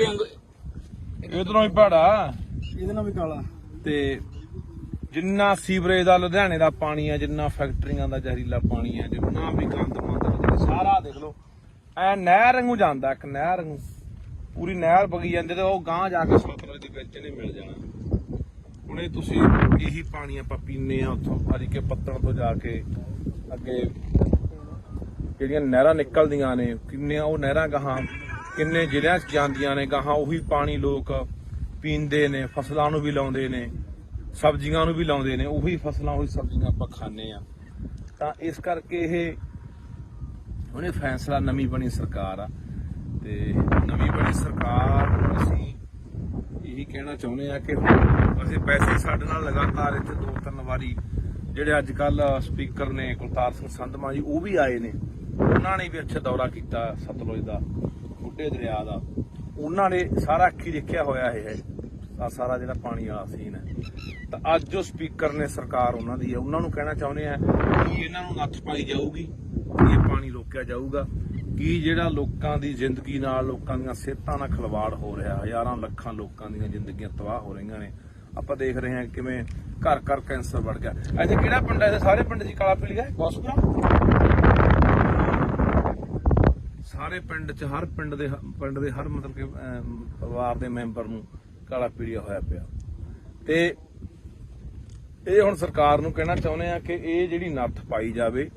ਇਧਰੋਂ ਹੀ ਭਾੜਾ, ਇਹਦੇ ਨਾਲ ਵੀ ਕਾਲਾ, ਤੇ ਜਿੰਨਾ ਸੀਵਰੇਜ ਦਾ ਲੁਧਿਆਣੇ ਦਾ ਪਾਣੀ ਆ, ਜਿੰਨਾ ਫੈਕਟਰੀਆਂ ਦਾ ਜ਼ਹਿਰੀਲਾ ਪਾਣੀ ਆ, ਜਿੰਨਾ ਵੀ ਗੰਦ ਮੰਦ ਸਾਰਾ ਦੇਖ ਲਓ ਐ ਨਹਿਰ ਵਾਂਗੂ ਜਾਂਦਾ, ਇੱਕ ਨਹਿਰ ਵਾਂਗੂ ਪੂਰੀ ਨਹਿਰ ਵਗੀ ਜਾਂਦੀ, ਤੇ ਉਹ ਗਾਂਹ ਜਾ ਕੇ ਸਤਲੁਜ ਦੇ ਵਿੱਚ ਨਹੀਂ ਮਿਲ ਜਾਣਾ। ਹੁਣ ਇਹ ਤੁਸੀਂ ਇਹੀ ਪਾਣੀ ਆਪਾਂ ਪੀਂਦੇ ਆ ਉੱਥੋਂ ਹਰੀਕੇ ਪੱਤਣ ਤੋਂ ਜਾ ਕੇ ਅੱਗੇ ਜਿਹੜੀਆਂ ਨਹਿਰਾਂ ਨਿਕਲਦੀਆਂ ਨੇ, ਕਿੰਨੀਆਂ ਉਹ ਨਹਿਰਾਂ ਗਾਹਾਂ ਕਿੰਨੇ ਜ਼ਿਲ੍ਹਿਆਂ 'ਚ ਜਾਂਦੀਆਂ ਨੇ, ਗਾਹਾਂ ਉਹੀ ਪਾਣੀ ਲੋਕ ਪੀਂਦੇ ਨੇ, ਫਸਲਾਂ ਨੂੰ ਵੀ ਲਾਉਂਦੇ ਨੇ, ਸਬਜ਼ੀਆਂ ਨੂੰ ਵੀ ਲਾਉਂਦੇ ਨੇ, ਉਹੀ ਫਸਲਾਂ ਉਹੀ ਸਬਜ਼ੀਆਂ ਆਪਾਂ ਖਾਂਦੇ ਆ। ਤਾਂ ਇਸ ਕਰਕੇ ਇਹ ਉਹਨੇ ਫੈਸਲਾ, ਨਵੀਂ ਬਣੀ ਸਰਕਾਰ ਆ, ਤੇ ਨਵੀਂ ਬਣੀ ਸਰਕਾਰ ਨੂੰ ਅਸੀਂ ਇਹੀ ਕਹਿਣਾ ਚਾਹੁੰਦੇ ਆ ਕਿ ਅਸੀਂ ਪੈਸੇ ਸਾਡੇ ਨਾਲ ਲਗਾਤਾਰ ਇੱਥੇ 2-3 ਵਾਰੀ ਜਿਹੜੇ ਅੱਜ ਕੱਲ ਸਪੀਕਰ ਨੇ ਕੁਲਤਾਰ ਸਿੰਘ ਸੰਧਮਾ ਜੀ, ਉਹ ਵੀ ਆਏ ਨੇ। ਉਹਨਾਂ ਨੇ ਵੀ ਇੱਥੇ ਦੌਰਾ ਕੀਤਾ ਸਤਲੁਜ ਦਾ, ਬੁੱਢੇ ਦਰਿਆ ਦਾ। ਉਹਨਾਂ ਨੇ ਸਾਰਾ ਅੱਖੀ ਦੇਖਿਆ ਹੋਇਆ ਇਹ ਸਾਰਾ ਜਿਹੜਾ ਪਾਣੀ ਵਾਲਾ ਸੀਨ ਹੈ। ਤਾਂ ਅੱਜ ਜੋ ਸਪੀਕਰ ਨੇ ਸਰਕਾਰ ਉਹਨਾਂ ਦੀ ਹੈ, ਉਹਨਾਂ ਨੂੰ ਕਹਿਣਾ ਚਾਹੁੰਦੇ ਆ ਕਿ ਇਹਨਾਂ ਨੂੰ ਨੱਥ ਪਾਈ ਜਾਊਗੀ, ਇਹ ਪਾਣੀ ਰੋਕਿਆ ਜਾਊਗਾ। ਕਿ ਜਿਹੜਾ ਲੋਕਾਂ ਦੀ ਜ਼ਿੰਦਗੀ ਨਾਲ, ਲੋਕਾਂ ਦੀਆਂ ਸਿਹਤਾਂ ਨਾਲ ਖਿਲਵਾੜ ਹੋ ਰਿਹਾ, ਹਜ਼ਾਰਾਂ ਲੱਖਾਂ ਲੋਕਾਂ ਦੀਆਂ ਜ਼ਿੰਦਗੀਆਂ ਤਬਾਹ ਹੋ ਰਹੀਆਂ ਨੇ। ਆਪਾਂ ਦੇਖ ਰਹੇ ਹਾਂ ਕਿਵੇਂ ਘਰ ਘਰ ਕੈਂਸਰ ਵੜ ਗਿਆ। ਇੱਥੇ ਕਿਹੜਾ ਪਿੰਡ ਹੈ? ਸਾਰੇ ਪਿੰਡ ਦੀ ਕਾਲਾ ਪੀਲੀਆ ਬੌਸਪੁਰਾ, ਸਾਰੇ ਪਿੰਡ 'ਚ ਹਰ ਪਿੰਡ ਦੇ ਹਰ ਮਤਲਬ ਕਿ ਪਰਿਵਾਰ ਦੇ ਮੈਂਬਰ ਨੂੰ ਕਾਲਾ ਪੀਲੀਆ ਹੋਇਆ ਪਿਆ। ਤੇ ਇਹ ਹੁਣ ਸਰਕਾਰ ਨੂੰ ਕਹਿਣਾ ਚਾਹੁੰਦੇ ਆ ਕਿ ਇਹ ਜਿਹੜੀ ਨੱਥ ਪਾਈ ਜਾਵੇ।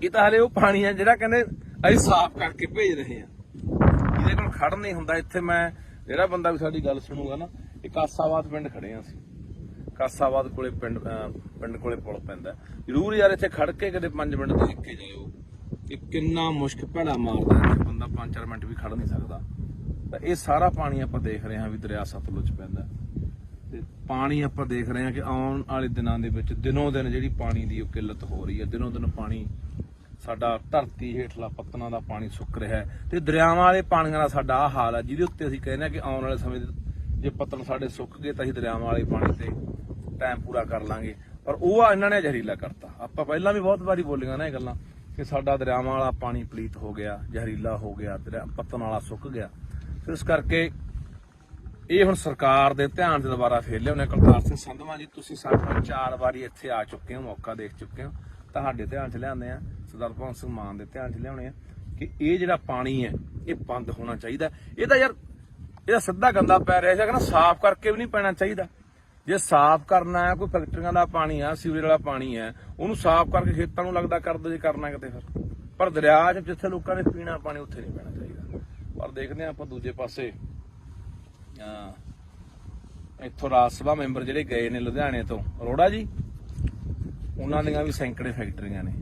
ਇਹ ਤਾਂ ਹਲੇ ਉਹ ਪਾਣੀ ਆ ਜਿਹੜਾ ਕਹਿੰਦੇ ਅਸੀਂ ਸਾਫ਼ ਕਰਕੇ ਭੇਜ ਰਹੇ ਆ, ਇਹਦੇ ਕੋਲ ਖੜ ਨਹੀਂ ਹੁੰਦਾ। ਇੱਥੇ ਮੈਂ ਜਿਹੜਾ ਬੰਦਾ ਵੀ ਸਾਡੀ ਗੱਲ ਸੁਣੂਗਾ ਨਾ, ਇਹ ਕਾਸਾਬਾਦ ਪਿੰਡ ਖੜੇ ਆ ਅਸੀਂ, ਕਾਸਾਬਾਦ ਕੋਲੇ ਪਿੰਡ ਕੋਲੇ ਪੁਲ ਪੈਂਦਾ। ਜ਼ਰੂਰ ਯਾਰ ਇੱਥੇ ਖੜ ਕੇ ਕਦੇ 5 ਮਿੰਟ ਦੇਖ ਕੇ ਜਾਇਓ ਕਿ ਕਿੰਨਾ ਮੁਸ਼ਕ ਭੈੜਾ ਮਾਰਦਾ ਹੈ। ਬੰਦਾ 5-4 ਮਿੰਟ ਵੀ ਖੜ ਨਹੀਂ ਸਕਦਾ। ਤਾਂ ਇਹ ਸਾਰਾ ਪਾਣੀ ਆਪਾਂ ਦੇਖ ਰਹੇ ਹਾਂ ਵੀ ਦਰਿਆ ਸਤਲੁਜ ਪੈਂਦਾ। ਤੇ ਪਾਣੀ ਆਪਾਂ ਦੇਖ ਰਹੇ ਹਾਂ ਕਿ ਆਉਣ ਵਾਲੇ ਦਿਨਾਂ ਦੇ ਵਿੱਚ ਦਿਨੋਂ ਦਿਨ ਜਿਹੜੀ ਪਾਣੀ ਦੀ ਉਹ ਕਿੱਲਤ ਹੋ ਰਹੀ ਹੈ। ਦਿਨੋਂ ਦਿਨ ਪਾਣੀ ਸਾਡਾ ਧਰਤੀ ਹੇਠਲਾ ਪੱਤਨਾਂ ਦਾ ਪਾਣੀ ਸੁੱਕ ਰਿਹਾ ਹੈ। ਤੇ ਦਰਿਆਵਾਂ ਵਾਲੇ ਪਾਣੀਆਂ ਦਾ ਸਾਡਾ ਆਹ ਹਾਲ ਹੈ, ਜਿਹਦੇ ਉੱਤੇ ਅਸੀਂ ਕਹਿੰਦੇ ਹਾਂ ਕਿ ਆਉਣ ਵਾਲੇ ਸਮੇਂ ਜੇ ਪੱਤਨ ਸਾਡੇ ਸੁੱਕ ਗਏ ਤਾਂ ਅਸੀਂ ਦਰਿਆਵਾਂ ਵਾਲੇ ਪਾਣੀ ਤੇ ਟਾਈਮ ਪੂਰਾ ਕਰ ਲਾਂਗੇ। ਪਰ ਉਹ ਇਹਨਾਂ ਨੇ ਜ਼ਹਿਰੀਲਾ ਕਰਤਾ। ਆਪਾਂ ਪਹਿਲਾਂ ਵੀ ਬਹੁਤ ਵਾਰੀ ਬੋਲੀਆਂ ਨਾ ਇਹ ਗੱਲਾਂ ਕਿ ਸਾਡਾ ਦਰਿਆਵਾਂ ਵਾਲਾ ਪਾਣੀ ਪਲੀਤ ਹੋ ਗਿਆ, ਜ਼ਹਿਰੀਲਾ ਹੋ ਗਿਆ, ਪੱਤਨ ਵਾਲਾ ਸੁੱਕ ਗਿਆ। ਫਿਰ ਇਸ ਕਰਕੇ ਇਹ ਹੁਣ ਸਰਕਾਰ ਦੇ ਧਿਆਨ 'ਚ ਦੁਬਾਰਾ ਫੇਰ ਲਿਆਉਣੇ। ਕੁਲਤਾਰ ਸਿੰਘ ਸੰਧਮਾ ਜੀ, ਤੁਸੀਂ ਸਾਡੇ ਨਾਲ 4 ਵਾਰੀ ਇੱਥੇ ਆ ਚੁੱਕੇ ਹੋ, ਮੌਕਾ ਦੇਖ ਚੁੱਕੇ ਹੋ। ਤੁਹਾਡੇ ਧਿਆਨ 'ਚ ਲਿਆਉਂਦੇ ਆ, ਸਰਦਾਰ ਭਗਵੰਤ ਸਿੰਘ ਮਾਨ ਦੇ ਧਿਆਨ 'ਚ ਲਿਆਉਣੇ ਆ ਕਿ ਇਹ ਜਿਹੜਾ ਪਾਣੀ ਹੈ ਇਹ ਬੰਦ ਹੋਣਾ ਚਾਹੀਦਾ। ਇਹ ਤਾਂ ਯਾਰ ਇਹਦਾ ਸਿੱਧਾ ਗੰਦਾ ਪੈ ਰਿਹਾ ਸੀ, ਕਹਿੰਦਾ ਸਾਫ਼ ਕਰਕੇ ਵੀ ਨਹੀਂ ਪੈਣਾ ਚਾਹੀਦਾ। ਜੇ ਸਾਫ਼ ਕਰਨਾ ਹੈ, ਕੋਈ ਫੈਕਟਰੀਆਂ ਦਾ ਪਾਣੀ ਆ, ਸੀਵਰੇਜ ਵਾਲਾ ਪਾਣੀ ਹੈ, ਉਹਨੂੰ ਸਾਫ਼ ਕਰਕੇ ਖੇਤਾਂ ਨੂੰ ਲੱਗਦਾ ਕਰ ਦੋ ਜੇ ਕਰਨਾ ਕਿਤੇ। ਫਿਰ ਪਰ ਦਰਿਆ 'ਚ ਜਿੱਥੇ ਲੋਕਾਂ ਨੇ ਪੀਣਾ ਪਾਣੀ ਉੱਥੇ ਨਹੀਂ ਪੈਣਾ ਚਾਹੀਦਾ। ਪਰ ਦੇਖਦੇ ਹਾਂ ਆਪਾਂ ਦੂਜੇ ਪਾਸੇ ਇੱਥੋਂ ਰਾਜ ਸਭਾ ਮੈਂਬਰ ਜਿਹੜੇ ਗਏ ਨੇ ਲੁਧਿਆਣੇ ਤੋਂ, ਅਰੋੜਾ ਜੀ, ਉਹਨਾਂ ਦੀਆਂ ਵੀ ਸੈਂਕੜੇ ਫੈਕਟਰੀਆਂ ਨੇ।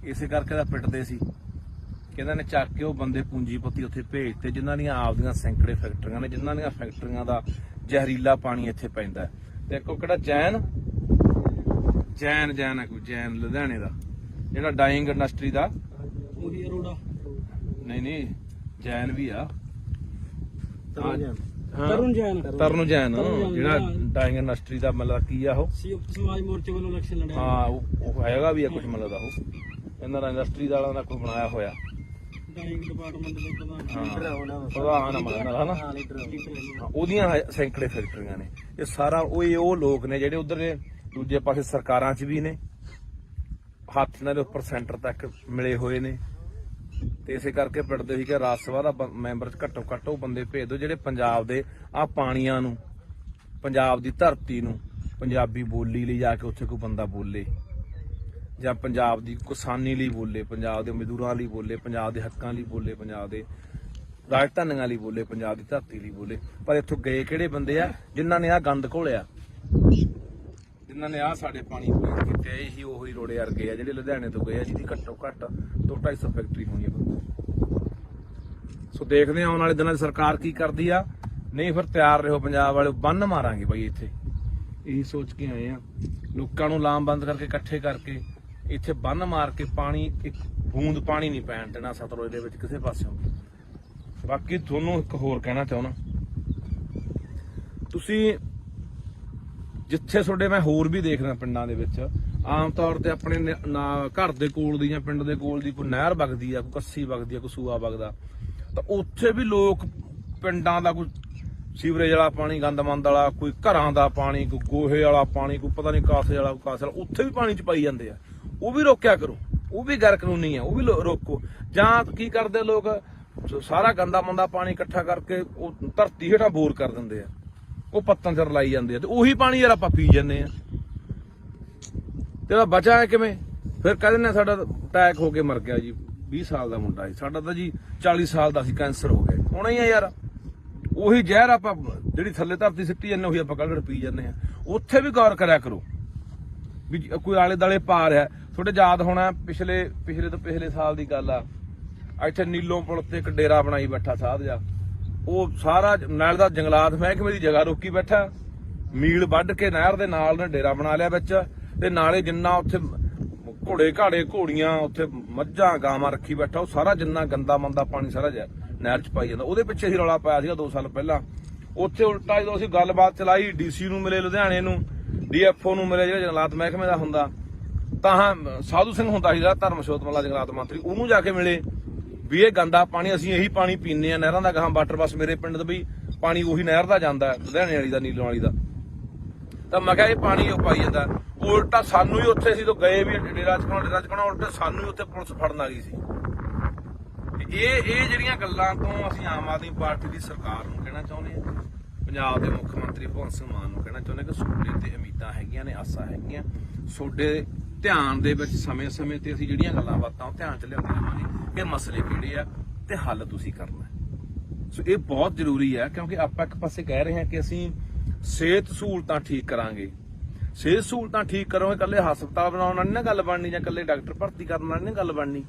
ਇਸੇ ਕਰਕੇ ਤਾਂ ਪਿੱਟਦੇ ਸੀ ਕਿ ਇਹਨਾਂ ਨੇ ਚੱਕ ਕੇ ਉਹ ਬੰਦੇ ਪੂੰਜੀਪਤੀ ਉੱਥੇ ਭੇਜਤੇ ਜਿਨ੍ਹਾਂ ਦੀਆਂ ਆਪਦੀਆਂ ਸੈਂਕੜੇ ਫੈਕਟਰੀਆਂ ਨੇ, ਜਿਨ੍ਹਾਂ ਦੀਆਂ ਫੈਕਟਰੀਆਂ ਦਾ ਜ਼ਹਿਰੀਲਾ ਪਾਣੀ ਇੱਥੇ ਪੈਂਦਾ। ਤੇ ਇੱਕ ਉਹ ਕਿਹੜਾ ਜੈਨ ਹੈ, ਕੋਈ ਜੈਨ ਲੁਧਿਆਣੇ ਦਾ, ਜਿਹੜਾ ਡਾਈਂਗ ਇੰਡਸਟਰੀ ਦਾ, ਨਹੀਂ ਜੈਨ ਵੀ ਆ, ਤਰੁਣ ਜੈਨ, ਜਿਹੜਾ ਡਾਈਂਗ ਇੰਡਸਟਰੀ ਦਾ ਮਤਲਬ ਕੀ ਆ ਉਹ ਸਮਾਜ ਮੋਰਚੇ ਵੱਲੋਂ ਇਲੈਕਸ਼ਨ ਲੜਿਆ। ਹਾਂ ਉਹ ਹੈਗਾ ਵੀ ਆ ਕੁਝ ਮਤਲਬ ਦਾ, ਉਹ ਇਹਨਾਂ ਦਾ ਇੰਡਸਟਰੀ ਵਾਲਾ ਦਾ ਕੋਈ ਬਣਾਇਆ ਹੋਇਆ ਡਾਈਂਗ ਡਿਪਾਰਟਮੈਂਟ ਦੇ ਉਹਦੀਆਂ ਸੈਂਕੜੇ ਫੈਕਟਰੀਆਂ ਨੇ। ਇਹ ਸਾਰਾ ਉਹ ਲੋਕ ਨੇ ਜਿਹੜੇ ਉਧਰ ਦੂਜੇ ਪਾਸੇ ਸਰਕਾਰਾਂ 'ਚ ਵੀ ਨੇ, ਹੱਥ ਨਾਲ ਉੱਪਰ ਸੈਂਟਰ ਤੱਕ ਮਿਲੇ ਹੋਏ ਨੇ। ਤੇ ਇਸੇ ਕਰਕੇ ਪਿੰਡਦੇ ਸੀ ਕਿ ਰਾਜ ਸਭਾ ਦਾ ਮੈਂਬਰ ਘੱਟੋ ਘੱਟ ਉਹ ਬੰਦੇ ਭੇਜ ਦਿਓ ਜਿਹੜੇ ਪੰਜਾਬ ਦੇ ਆਹ ਪਾਣੀਆਂ ਨੂੰ, ਪੰਜਾਬ ਦੀ ਧਰਤੀ ਨੂੰ, ਪੰਜਾਬੀ ਬੋਲੀ ਲਈ ਜਾ ਕੇ ਉੱਥੇ ਕੋਈ ਬੰਦਾ ਬੋਲੇ, ਜਾਂ ਪੰਜਾਬ ਦੀ ਕਿਸਾਨੀ ਲਈ ਬੋਲੇ, ਪੰਜਾਬ ਦੇ ਮਜ਼ਦੂਰਾਂ ਲਈ ਬੋਲੇ, ਪੰਜਾਬ ਦੇ ਹੱਕਾਂ ਲਈ ਬੋਲੇ, ਪੰਜਾਬ ਦੇ ਰਾਜਧਾਨੀਆਂ ਲਈ ਬੋਲੇ, ਪੰਜਾਬ ਦੀ ਧਰਤੀ ਲਈ ਬੋਲੇ। ਪਰ ਇੱਥੋਂ ਗਏ ਕਿਹੜੇ ਬੰਦੇ ਆ ਜਿਨ੍ਹਾਂ ਨੇ ਆਹ ਗੰਦ ਘੋਲਿਆ, ਜਿਨ੍ਹਾਂ ਨੇ ਆਹ ਸਾਡੇ ਪਾਣੀ ਪੀਣ ਕੀਤੇ। ਇਹੀ ਉਹੀ ਰੋੜੇ ਵਰਗੇ ਆ ਜਿਹੜੇ ਲੁਧਿਆਣੇ ਤੋਂ ਗਏ ਆ, ਜਿਹਦੀ ਘੱਟੋ ਘੱਟ 200-250 ਫੈਕਟਰੀ ਹੋਣੀ ਆ। ਸੋ ਦੇਖਦੇ ਆ ਆਉਣ ਵਾਲੇ ਦਿਨਾਂ 'ਚ ਸਰਕਾਰ ਕੀ ਕਰਦੀ ਆ। ਨਹੀਂ ਫਿਰ ਤਿਆਰ ਰਹੋ ਪੰਜਾਬ ਵਾਲੇ, ਬੰਨ ਮਾਰਾਂਗੇ ਬਾਈ ਇੱਥੇ। ਇਹੀ ਸੋਚ ਕੇ ਆਏ ਆ, ਲੋਕਾਂ ਨੂੰ ਲਾਮਬੰਦ ਕਰਕੇ ਇਕੱਠੇ ਕਰਕੇ ਇੱਥੇ ਬੰਨ ਮਾਰ ਕੇ ਪਾਣੀ, ਇੱਕ ਬੂੰਦ ਪਾਣੀ ਨਹੀਂ ਪੈਣ ਦੇਣਾ ਸਤਲੁਜ ਦੇ ਵਿੱਚ ਕਿਸੇ ਪਾਸਿਓਂ। ਬਾਕੀ ਤੁਹਾਨੂੰ ਇੱਕ ਹੋਰ ਕਹਿਣਾ ਚਾਹੁੰਦਾ, ਤੁਸੀਂ ਜਿੱਥੇ ਤੁਹਾਡੇ ਮੈਂ ਹੋਰ ਵੀ ਦੇਖਦਾ ਪਿੰਡਾਂ ਦੇ ਵਿੱਚ ਆਮ ਤੌਰ ਤੇ ਆਪਣੇ ਘਰ ਦੇ ਕੋਲ ਦੀ ਜਾਂ ਪਿੰਡ ਦੇ ਕੋਲ ਦੀ ਕੋਈ ਨਹਿਰ ਵਗਦੀ ਆ, ਕੋਈ ਕੱਸੀ ਵਗਦੀ ਆ, ਕੋਈ ਸੂਆ ਵਗਦਾ, ਤਾਂ ਉੱਥੇ ਵੀ ਲੋਕ ਪਿੰਡਾਂ ਦਾ ਕੋਈ ਸੀਵਰੇਜ ਵਾਲਾ ਪਾਣੀ, ਗੰਦਮੰਦ ਵਾਲਾ, ਕੋਈ ਘਰਾਂ ਦਾ ਪਾਣੀ, ਕੋਈ ਗੋਹੇ ਵਾਲਾ ਪਾਣੀ, ਕੋਈ ਪਤਾ ਨਹੀਂ ਕਾਸੇ ਵਾਲਾ, ਕਾਸੇ ਵਾਲਾ, ਉੱਥੇ ਵੀ ਪਾਣੀ ਚ ਪਾਈ ਜਾਂਦੇ ਆ। ਉਹ ਵੀ ਰੋਕਿਆ ਕਰੋ, ਉਹ ਵੀ ਗੈਰ ਕਾਨੂੰਨੀ ਆ, ਉਹ ਵੀ ਰੋਕੋ। ਜਾਂ ਕੀ ਕਰਦੇ ਲੋਕ, ਸਾਰਾ ਗੰਦਾ ਮੰਦਾ ਪਾਣੀ ਇਕੱਠਾ ਕਰਕੇ ਉਹ ਧਰਤੀ ਹੇਠਾਂ ਬੋਰ ਕਰ ਦਿੰਦੇ ਆ, ਉਹ ਪੱਤਨ ਚ ਰਲਾਈ ਜਾਂਦੇ ਆ, ਤੇ ਉਹੀ ਪਾਣੀ ਯਾਰ ਆਪਾਂ ਪੀ ਜਾਂਦੇ ਆ। ਤੇ ਬਚਾ ਹੈ ਕਿਵੇਂ? ਫਿਰ ਕਹਿੰਦੇ ਨੇ ਸਾਡਾ ਅਟੈਕ ਹੋ ਕੇ ਮਰ ਗਿਆ ਜੀ, 20 ਸਾਲ ਦਾ ਮੁੰਡਾ ਸੀ ਸਾਡਾ, ਤਾਂ ਜੀ 40 ਸਾਲ ਦਾ ਸੀ, ਕੈਂਸਰ ਹੋ ਗਿਆ। ਹੋਣਾ ਹੀ ਆ ਯਾਰ, ਉਹੀ ਜ਼ਹਿਰ ਆਪਾਂ ਜਿਹੜੀ ਥੱਲੇ ਧਰਤੀ ਸਿੱਟੀ ਜਾਂਦੇ ਉਹੀ ਆਪਾਂ ਕੱਢ ਪੀ ਜਾਂਦੇ ਆ। ਉੱਥੇ ਵੀ ਗੌਰ ਕਰਿਆ ਕਰੋ ਵੀ ਕੋਈ ਆਲੇ ਦਾਲੇ ਪਾ ਰਿਹਾ। ਤੁਹਾਡੇ ਯਾਦ ਹੋਣਾ ਪਿਛਲੇ ਤੋਂ ਪਿਛਲੇ ਸਾਲ ਦੀ ਗੱਲ ਆ, ਇੱਥੇ ਨੀਲੋਂ ਪੁਲ ਤੇ ਇੱਕ ਡੇਰਾ ਬਣਾਈ ਬੈਠਾ ਸਾਧ ਜਾ, ਉਹ ਸਾਰਾ ਨਾਲ ਦਾ ਜੰਗਲਾਤ ਮਹਿਕਮੇ ਦੀ ਜਗ੍ਹਾ ਰੋਕੀ ਬੈਠਾ, ਮੀਲ ਵੱਢ ਕੇ ਨਹਿਰ ਦੇ ਨਾਲ ਨੇ ਡੇਰਾ ਬਣਾ ਲਿਆ ਵਿੱਚ। ਤੇ ਨਾਲੇ ਜਿੰਨਾ ਉੱਥੇ ਘੋੜੇ ਘਾੜੇ ਘੋੜੀਆਂ ਉੱਥੇ ਮੱਝਾਂ ਗਾਵਾਂ ਰੱਖੀ ਬੈਠਾ ਉਹ ਸਾਰਾ ਜਿੰਨਾ ਗੰਦਾ ਮੰਦਾ ਪਾਣੀ ਸਾਰਾ ਨਹਿਰ ਚ ਪਾਈ ਜਾਂਦਾ। ਉਹਦੇ ਪਿੱਛੇ ਹੀ ਰੌਲਾ ਪਾਇਆ ਸੀਗਾ 2 ਸਾਲ ਪਹਿਲਾਂ। ਉੱਥੇ ਉਲਟਾ ਜਦੋਂ ਅਸੀਂ ਗੱਲਬਾਤ ਚਲਾਈ, ਡੀਸੀ ਨੂੰ ਮਿਲੇ ਲੁਧਿਆਣੇ ਨੂੰ, ਡੀਐਫਓ ਨੂੰ ਮਿਲੇ ਜਿਹੜਾ ਜੰਗਲਾਤ ਮਹਿਕਮੇ ਦਾ ਹੁੰਦਾ, ਤਾਂ ਸਾਧੂ ਸਿੰਘ ਹੁੰਦਾ ਸੀ ਜਿਹੜਾ ਧਰਮਸ਼ੋਤ ਮੱਲਾ ਜੰਗਲਾਤ ਮੰਤਰੀ, ਉਹਨੂੰ ਜਾ ਕੇ ਮਿਲੇ ਵੀ ਇਹ ਗੰਦਾ ਪਾਣੀ ਅਸੀਂ ਇਹੀ ਪਾਣੀ ਪੀਂਦੇ ਆ ਨਹਿਰਾਂ ਦਾ। ਗਾਹਾਂ ਵਾਟਰ ਬੱਸ ਮੇਰੇ ਪਿੰਡ ਦਾ ਵੀ ਪਾਣੀ ਉਹੀ ਨਹਿਰ ਦਾ ਜਾਂਦਾ ਲੁਧਿਆਣੇ ਵਾਲੀ ਦਾ, ਨੀਲੋਂ ਵਾਲੀ ਦਾ। ਤਾਂ ਮੈਂ ਕਿਹਾ ਇਹ ਪਾਣੀ ਉਹ ਪਾਈ ਜਾਂਦਾ। ਉਲਟਾ ਸਾਨੂੰ ਹੀ ਉੱਥੇ ਅਸੀਂ ਤੋਂ ਗਏ ਵੀ ਡੇਰਾ ਚਕਾਉਣਾ ਉਲਟਾ ਸਾਨੂੰ ਹੀ ਉੱਥੇ ਪੁਲਿਸ ਫੜਨ ਆ ਗਈ ਸੀ। ਇਹ ਜਿਹੜੀਆਂ ਗੱਲਾਂ ਤੋਂ ਅਸੀਂ ਆਮ ਆਦਮੀ ਪਾਰਟੀ ਦੀ ਸਰਕਾਰ ਨੂੰ ਕਹਿਣਾ ਚਾਹੁੰਦੇ ਹਾਂ, ਪੰਜਾਬ ਦੇ ਮੁੱਖ ਮੰਤਰੀ ਭਗਵੰਤ ਸਿੰਘ ਮਾਨ ਨੂੰ ਕਹਿਣਾ ਚਾਹੁੰਦੇ ਕਿ ਤੁਹਾਡੇ ਤੇ ਉਮੀਦਾਂ ਹੈਗੀਆਂ ਨੇ, ਆਸਾਂ ਹੈਗੀਆਂ, ਤੁਹਾਡੇ ਧਿਆਨ ਦੇ ਵਿੱਚ ਸਮੇਂ-ਸਮੇਂ ਤੇ ਅਸੀਂ ਜਿਹੜੀਆਂ ਗੱਲਾਂ ਬਾਤਾਂ ਉਹ ਧਿਆਨ ਚ ਲਿਆਉਂਦੇ ਰਹਾਂਗੇ ਕਿ ਮਸਲੇ ਕਿਹੜੇ ਆ ਤੇ ਹੱਲ ਤੁਸੀਂ ਕਰਨਾ। ਸੋ ਇਹ ਬਹੁਤ ਜ਼ਰੂਰੀ ਹੈ ਕਿਉਂਕਿ ਆਪਾਂ ਇੱਕ ਪਾਸੇ ਕਹਿ ਰਹੇ ਹਾਂ ਕਿ ਅਸੀਂ ਸਿਹਤ ਸਹੂਲਤਾਂ ਠੀਕ ਕਰਾਂਗੇ। ਸਿਹਤ ਸਹੂਲਤਾਂ ਠੀਕ ਕਰੋਗੇ, ਇਕੱਲੇ ਹਸਪਤਾਲ ਬਣਾਉਣ ਨਾਲ ਨਹੀਂ ਨਾ ਗੱਲ ਬਣਨੀ, ਜਾਂ ਇਕੱਲੇ ਡਾਕਟਰ ਭਰਤੀ ਕਰਨ ਨਾਲ ਨਹੀਂ ਗੱਲ ਬਣਨੀ।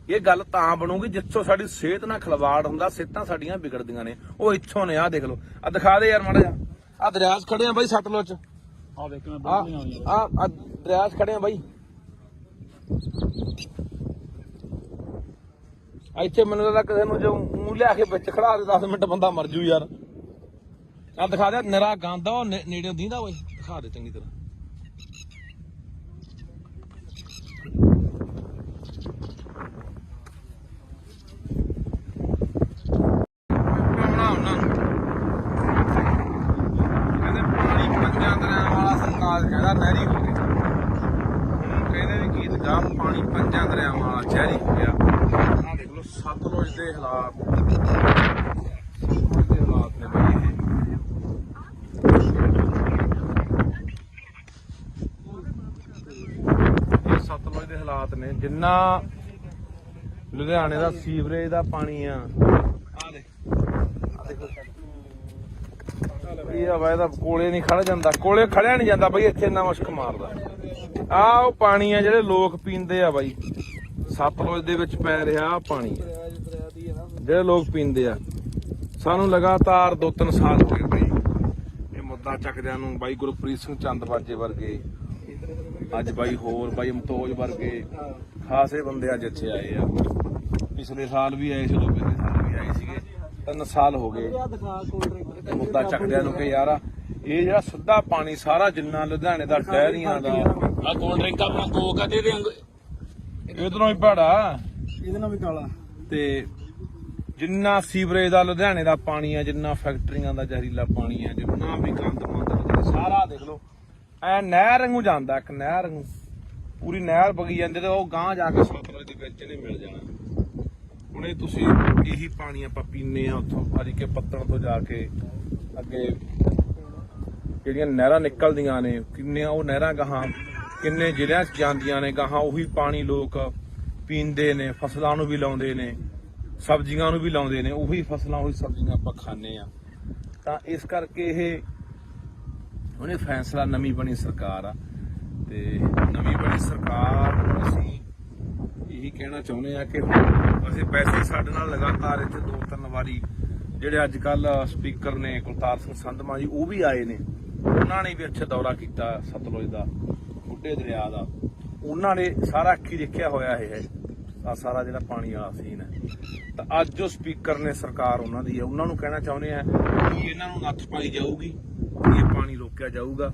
ਇਹ ਗੱਲ ਤਾਂ ਬਣੂਗੀ ਜਿੱਥੋਂ ਸਾਡੀ ਸਿਹਤ ਨਾਲ ਖਿਲਵਾੜ ਹੁੰਦਾ, ਸਿਹਤਾਂ ਸਾਡੀਆਂ ਵਿਗੜਦੀਆਂ ਨੇ। ਉਹ ਇੱਥੋਂ ਨੇ, ਆਹ ਦੇਖ ਲਓ, ਆ ਦਿਖਾ ਦੇ ਯਾਰ ਮਾੜਾ ਜਿਹਾ, ਆ ਦਰਿਆ 'ਚ ਖੜੇ ਆ ਬਾਈ ਸਤਲੁਜ 'ਚ, ਆ ਦੇਖ ਮੈਂ ਆ ਦਰਿਆ 'ਚ ਖੜੇ ਆ ਬਾਈ। ਇੱਥੇ ਮੈਨੂੰ ਲੱਗਦਾ ਕਿਸੇ ਨੂੰ ਜੋ ਮੂੰਹ ਲਿਆ ਕੇ ਵਿੱਚ ਖੜਾ ਦੇ 10 ਮਿੰਟ ਬੰਦਾ ਮਰ ਜੂ ਯਾਰ। ਆ ਦਿਖਾ ਦੇ, ਨਿਰਾ ਗੰਦ ਆ, ਉਹ ਨੇੜੇ ਦੀਂਦਾ ਓਏ, ਦਿਖਾ ਦੇ ਚੰਗੀ ਤਰ੍ਹਾਂ। ਕਹਿੰਦੇ ਪਾਣੀ ਪੰਜਾਂ ਦਰਿਆਵਾਂ ਵਾਲਾ ਸੰਗਾਲ ਕਹਿੰਦਾ ਨਹਿਰੀ ਹੋ ਗਿਆ। ਹੁਣ ਕਹਿੰਦੇ ਵੀ ਗੀਤ ਗਾ ਪਾਣੀ ਪੰਜਾਂ ਦਰਿਆਵਾਂ ਵਾਲਾ ਸ਼ਹਿਰੀ ਹੋ ਗਿਆ। ਆਹ ਦੇਖ ਲਓ ਸਤਲੁਜ ਦੇ ਹਾਲਾਤ, ਸਤਲੁਜ ਦੇ ਹਾਲਾਤ ਨੇ ਬਈ ਇਹ ਸਤਲੁਜ ਦੇ ਹਾਲਾਤ ਨੇ। ਜਿੰਨਾ ਲੁਧਿਆਣੇ ਦਾ ਸੀਵਰੇਜ ਦਾ ਪਾਣੀ ਆ, ਆ ਦੇ ਇਹ ਹਵਾ ਇਹਦਾ ਕੋਲੇ ਨਹੀਂ ਖੜ ਜਾਂਦਾ, ਕੋਲੇ ਖੜਿਆ ਨਹੀਂ ਜਾਂਦਾ ਬਈ, ਇੱਥੇ ਇੰਨਾ ਮੁਸ਼ਕ ਮਾਰਦਾ। ਆ ਉਹ ਪਾਣੀ ਆ ਜਿਹੜੇ ਲੋਕ ਪੀਂਦੇ ਆ ਬਾਈ, ਸਤਲੁਜ ਦੇ ਵਿੱਚ ਪੈ ਰਿਹਾ ਆ ਪਾਣੀ ਜਿਹੜੇ ਲੋਕ ਪੀਂਦੇ ਆ। ਸਾਨੂੰ ਲਗਾਤਾਰ 2-3 ਸਾਲ ਹੋ ਗਏ ਬਈ ਇਹ ਮੁੱਦਾ ਚੱਕਦਿਆਂ ਨੂੰ। ਬਾਈ ਗੁਰਪ੍ਰੀਤ ਸਿੰਘ ਚੰਦਬਾਜੇ ਵਰਗੇ, ਅੱਜ ਬਾਈ ਹੋਰ ਬਾਈ ਮਤੋਜ ਵਰਗੇ ਖਾਸੇ ਬੰਦੇ ਅੱਜ ਇੱਥੇ ਆਏ ਆ। ਪਿਛਲੇ ਸਾਲ ਵੀ ਆਏ ਸੀ, ਪਿਛਲੇ ਸਾਲ ਵੀ ਆਏ ਸੀਗੇ। 3 ਸਾਲ ਹੋ ਗਏ ਮੁੱਦਾ ਚੱਕਦਿਆਂ ਨੂੰ ਕਿ ਯਾਰ ਇਹ ਜਿਹੜਾ ਸਿੱਧਾ ਪਾਣੀ ਸਾਰਾ ਜਿੰਨਾ ਲੁਧਿਆਣੇ ਦਾ ਡੈਰੀਆਂ ਦਾ, ਆ ਕੋਲਡ ਡਰਿੰਕ ਆਪਣਾ ਕੋਕ ਆ ਦੇ ਇਧਰੋਂ ਹੀ ਭਾੜਾ, ਇਹਦੇ ਨਾਲ ਵੀ ਕਾਲਾ, ਤੇ ਜਿੰਨਾ ਸੀਵਰੇਜ ਦਾ ਲੁਧਿਆਣੇ ਦਾ ਪਾਣੀ ਆ, ਜਿੰਨਾ ਫੈਕਟਰੀਆਂ ਦਾ ਜ਼ਹਿਰੀਲਾ ਪਾਣੀ ਆ, ਜਿੰਨਾ ਵੀ ਗੰਦ ਮੰਦ ਸਾਰਾ ਦੇਖ ਲਓ ਐ ਨਹਿਰ ਵਾਂਗੂ ਜਾਂਦਾ, ਇੱਕ ਨਹਿਰ ਵਾਂਗੂ ਪੂਰੀ ਨਹਿਰ ਵਗੀ ਜਾਂਦੀ ਤੇ ਉਹ ਗਾਂਹ ਜਾ ਕੇ ਸਤਲੁਜ ਦੇ ਵਿੱਚ ਇਹਨੇ ਮਿਲ ਜਾਣਾ। ਹੁਣ ਇਹ ਤੁਸੀਂ ਇਹੀ ਪਾਣੀ ਆਪਾਂ ਪੀਂਦੇ ਆ ਉੱਥੋਂ ਹਰੀਕੇ ਪੱਤਣ ਤੋਂ ਜਾ ਕੇ ਅੱਗੇ ਜਿਹੜੀਆਂ ਨਹਿਰਾਂ ਨਿਕਲਦੀਆਂ ਨੇ, ਕਿੰਨੀਆਂ ਉਹ ਨਹਿਰਾਂ ਗਾਹਾਂ ਕਿੰਨੇ ਜ਼ਿਲ੍ਹਿਆਂ 'ਚ ਜਾਂਦੀਆਂ ਨੇ, ਗਾਹਾਂ ਉਹੀ ਪਾਣੀ ਲੋਕ ਪੀਂਦੇ ਨੇ, ਫਸਲਾਂ ਨੂੰ ਵੀ ਲਾਉਂਦੇ ਨੇ, ਸਬਜ਼ੀਆਂ ਨੂੰ ਵੀ ਲਾਉਂਦੇ ਨੇ, ਉਹੀ ਫਸਲਾਂ ਉਹੀ ਸਬਜ਼ੀਆਂ ਆਪਾਂ ਖਾਂਦੇ ਆ। ਤਾਂ ਇਸ ਕਰਕੇ ਇਹ ਉਹਨੇ ਫੈਸਲਾ, ਨਵੀਂ ਬਣੀ ਸਰਕਾਰ ਆ ਤੇ ਨਵੀਂ ਬਣੀ ਸਰਕਾਰ ਨੂੰ ਅਸੀਂ ਇਹੀ ਕਹਿਣਾ ਚਾਹੁੰਦੇ ਆ ਕਿ ਅਸੀਂ ਵੈਸੇ ਸਾਡੇ ਨਾਲ ਲਗਾਤਾਰ ਇੱਥੇ 2-3 ਵਾਰੀ ਜਿਹੜੇ ਅੱਜ ਕੱਲ ਸਪੀਕਰ ਨੇ ਕੁਲਤਾਰ ਸਿੰਘ ਸੰਧਮਾ ਜੀ, ਉਹ ਵੀ ਆਏ ਨੇ, ਉਹਨਾਂ ਨੇ ਵੀ ਇੱਥੇ ਦੌਰਾ ਕੀਤਾ ਸਤਲੁਜ ਦਾ, ਬੁੱਢੇ ਦਰਿਆ ਦਾ। ਉਹਨਾਂ ਨੇ ਸਾਰਾ ਅੱਖੀ ਦੇਖਿਆ ਹੋਇਆ ਇਹ ਸਾਰਾ ਜਿਹੜਾ ਪਾਣੀ ਵਾਲਾ ਸੀਨ ਹੈ। ਤਾਂ ਅੱਜ ਜੋ ਸਪੀਕਰ ਨੇ ਸਰਕਾਰ ਉਹਨਾਂ ਦੀ ਹੈ, ਉਹਨਾਂ ਨੂੰ ਕਹਿਣਾ ਚਾਹੁੰਦੇ ਆ ਕਿ ਇਹਨਾਂ ਨੂੰ ਨੱਥ ਪਾਈ ਜਾਊਗੀ, ਇਹ ਪਾਣੀ ਰੋਕਿਆ ਜਾਊਗਾ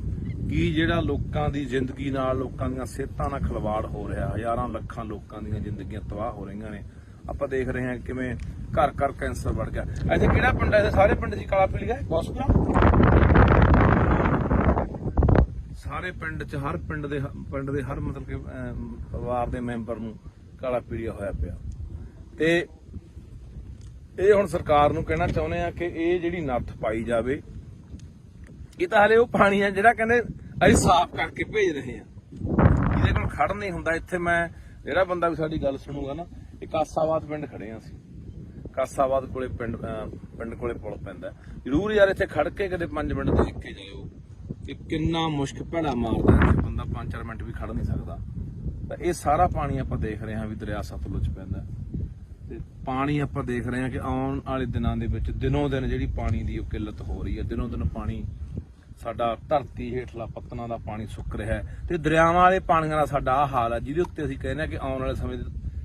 ਕਿ ਜਿਹੜਾ ਲੋਕਾਂ ਦੀ ਜ਼ਿੰਦਗੀ ਨਾਲ, ਲੋਕਾਂ ਦੀਆਂ ਸਿਹਤਾਂ ਨਾਲ ਖਿਲਵਾੜ ਹੋ ਰਿਹਾ, ਹਜ਼ਾਰਾਂ ਲੱਖਾਂ ਲੋਕਾਂ ਦੀਆਂ ਜ਼ਿੰਦਗੀਆਂ ਤਬਾਹ ਹੋ ਰਹੀਆਂ ਨੇ। ਆਪਾਂ ਦੇਖ ਰਹੇ ਹਾਂ ਕਿਵੇਂ ਘਰ ਘਰ ਕੈਂਸਰ ਵੱਧ ਗਿਆ। ਇੱਥੇ ਕਿਹੜਾ ਪਿੰਡ ਹੈ? ਸਾਰੇ ਪਿੰਡ ਦੀ ਕਾਲਾ ਪੀਲੀਆ ਹਸਪਤਾਲ, ਸਾਰੇ ਪਿੰਡ 'ਚ ਹਰ ਪਿੰਡ ਦੇ ਹਰ ਮਤਲਬ ਕਿ ਪਰਿਵਾਰ ਦੇ ਮੈਂਬਰ ਨੂੰ ਕਾਲਾ ਪੀਲੀਆ ਹੋਇਆ ਪਿਆ। ਤੇ ਇਹ ਹੁਣ ਸਰਕਾਰ ਨੂੰ ਕਹਿਣਾ ਚਾਹੁੰਦੇ ਆ ਕਿ ਇਹ ਜਿਹੜੀ ਨੱਥ ਪਾਈ ਜਾਵੇ। ਇਹ ਤਾਂ ਹਲੇ ਉਹ ਪਾਣੀ ਆ ਜਿਹੜਾ ਕਹਿੰਦੇ ਅਸੀਂ ਸਾਫ਼ ਕਰਕੇ ਭੇਜ ਰਹੇ ਆ, ਇਹਦੇ ਕੋਲ ਖੜ ਨਹੀਂ ਹੁੰਦਾ। ਇੱਥੇ ਮੈਂ ਜਿਹੜਾ ਬੰਦਾ ਵੀ ਸਾਡੀ ਗੱਲ ਸੁਣੂਗਾ ਨਾ, ਇਹ ਕਾਸਾਬਾਦ ਪਿੰਡ ਖੜੇ ਆ ਅਸੀਂ, ਕਾਸਾਬਾਦ ਕੋਲੇ ਪਿੰਡ ਕੋਲੇ ਪੁਲ ਪੈਂਦਾ। ਜ਼ਰੂਰ ਯਾਰ ਇੱਥੇ ਖੜ ਕੇ ਕਦੇ 5 ਮਿੰਟ ਦੇਖ ਕੇ ਜਾਇਓ ਕਿ ਕਿੰਨਾ ਮੁਸ਼ਕ ਭੈੜਾ ਮਾਰਦਾ, ਇੱਥੇ ਬੰਦਾ 5-4 ਮਿੰਟ ਵੀ ਖੜ ਨਹੀਂ ਸਕਦਾ। ਤਾਂ ਇਹ ਸਾਰਾ ਪਾਣੀ ਆਪਾਂ ਦੇਖ ਰਹੇ ਹਾਂ ਵੀ ਦਰਿਆ ਸਤਲੁਜ ਪੈਂਦਾ, ਤੇ ਪਾਣੀ ਆਪਾਂ ਦੇਖ ਰਹੇ ਹਾਂ ਕਿ ਆਉਣ ਵਾਲੇ ਦਿਨਾਂ ਦੇ ਵਿੱਚ ਦਿਨੋਂ ਦਿਨ ਜਿਹੜੀ ਪਾਣੀ ਦੀ ਉਹ ਕਿੱਲਤ ਹੋ ਰਹੀ ਹੈ। ਦਿਨੋਂ ਦਿਨ ਪਾਣੀ ਸਾਡਾ ਧਰਤੀ ਹੇਠਲਾ ਪੱਤਨਾਂ ਦਾ ਪਾਣੀ ਸੁੱਕ ਰਿਹਾ ਹੈ ਤੇ ਦਰਿਆਵਾਂ ਵਾਲੇ ਪਾਣੀਆਂ ਦਾ ਸਾਡਾ ਆਹ ਹਾਲ ਹੈ, ਜਿਹਦੇ ਉੱਤੇ ਅਸੀਂ ਕਹਿੰਦੇ ਹਾਂ ਕਿ ਆਉਣ ਵਾਲੇ ਸਮੇਂ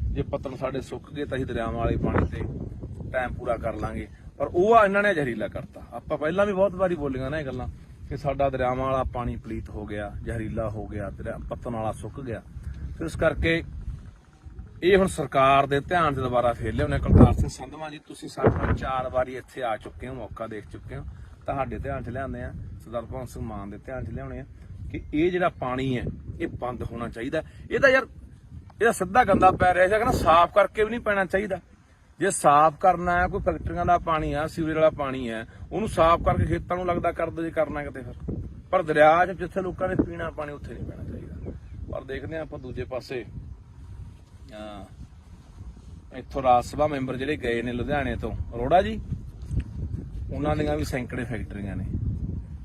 ਜੇ ਪੱਤਨ ਸਾਡੇ ਸੁੱਕ ਗਏ ਤਾਂ ਅਸੀਂ ਦਰਿਆਵਾਂ ਵਾਲੇ ਪਾਣੀ ਤੇ ਟਾਈਮ ਪੂਰਾ ਕਰ ਲਾਂਗੇ। ਪਰ ਉਹ ਆ ਇਹਨਾਂ ਨੇ ਜ਼ਹਿਰੀਲਾ ਕਰਤਾ। ਆਪਾਂ ਪਹਿਲਾਂ ਵੀ ਬਹੁਤ ਵਾਰੀ ਬੋਲੀਆਂ ਨਾ ਇਹ ਗੱਲਾਂ ਕਿ ਸਾਡਾ ਦਰਿਆਵਾਂ ਵਾਲਾ ਪਾਣੀ ਪਲੀਤ ਹੋ ਗਿਆ, ਜ਼ਹਿਰੀਲਾ ਹੋ ਗਿਆ, ਪੱਤਨ ਵਾਲਾ ਸੁੱਕ ਗਿਆ। ਫਿਰ ਇਸ ਕਰਕੇ ਇਹ ਹੁਣ ਸਰਕਾਰ ਦੇ ਧਿਆਨ 'ਚ ਦੁਬਾਰਾ ਫੇਰ ਲਿਆਉਣੇ। ਕਰਤਾਰ ਸਿੰਘ ਸੰਧਵਾਂ ਜੀ, ਤੁਸੀਂ ਸਾਡੇ ਨਾਲ 4 ਵਾਰੀ ਇੱਥੇ ਆ ਚੁੱਕੇ ਹੋ, ਮੌਕਾ ਦੇਖ ਚੁੱਕੇ ਹੋ, ਤੁਹਾਡੇ ਧਿਆਨ 'ਚ ਲਿਆਉਂਦੇ ਆ, ਸਰਦਾਰ ਭਗਵੰਤ ਸਿੰਘ ਮਾਨ ਦੇ ਧਿਆਨ 'ਚ ਲਿਆਉਣੇ ਆ ਕਿ ਇਹ ਜਿਹੜਾ ਪਾਣੀ ਹੈ ਇਹ ਬੰਦ ਹੋਣਾ ਚਾਹੀਦਾ। ਇਹਦਾ ਯਾਰ ਇਹਦਾ ਸਿੱਧਾ ਗੰਦਾ ਪੈ ਰਿਹਾ ਸੀਗਾ ਨਾ, ਸਾਫ਼ ਕਰਕੇ ਵੀ ਨਹੀਂ ਪੈਣਾ ਚਾਹੀਦਾ। ਜੇ ਸਾਫ਼ ਕਰਨਾ ਹੈ, ਕੋਈ ਫੈਕਟਰੀਆਂ ਦਾ ਪਾਣੀ ਆ, ਸੀਵਰੇਜ ਵਾਲਾ ਪਾਣੀ ਹੈ, ਉਹਨੂੰ ਸਾਫ਼ ਕਰਕੇ ਖੇਤਾਂ ਨੂੰ ਲੱਗਦਾ ਕਰ ਦੋ ਜੇ ਕਰਨਾ ਕਿਤੇ। ਫਿਰ ਪਰ ਦਰਿਆ 'ਚ ਜਿੱਥੇ ਲੋਕਾਂ ਨੇ ਪੀਣਾ ਪਾਣੀ ਉੱਥੇ ਨਹੀਂ ਪੈਣਾ ਚਾਹੀਦਾ। ਪਰ ਦੇਖਦੇ ਹਾਂ ਆਪਾਂ ਦੂਜੇ ਪਾਸੇ ਇੱਥੋਂ ਰਾਜ ਸਭਾ ਮੈਂਬਰ ਜਿਹੜੇ ਗਏ ਨੇ ਲੁਧਿਆਣੇ ਤੋਂ, ਅਰੋੜਾ ਜੀ, ਉਹਨਾਂ ਦੀਆਂ ਵੀ ਸੈਂਕੜੇ ਫੈਕਟਰੀਆਂ ਨੇ।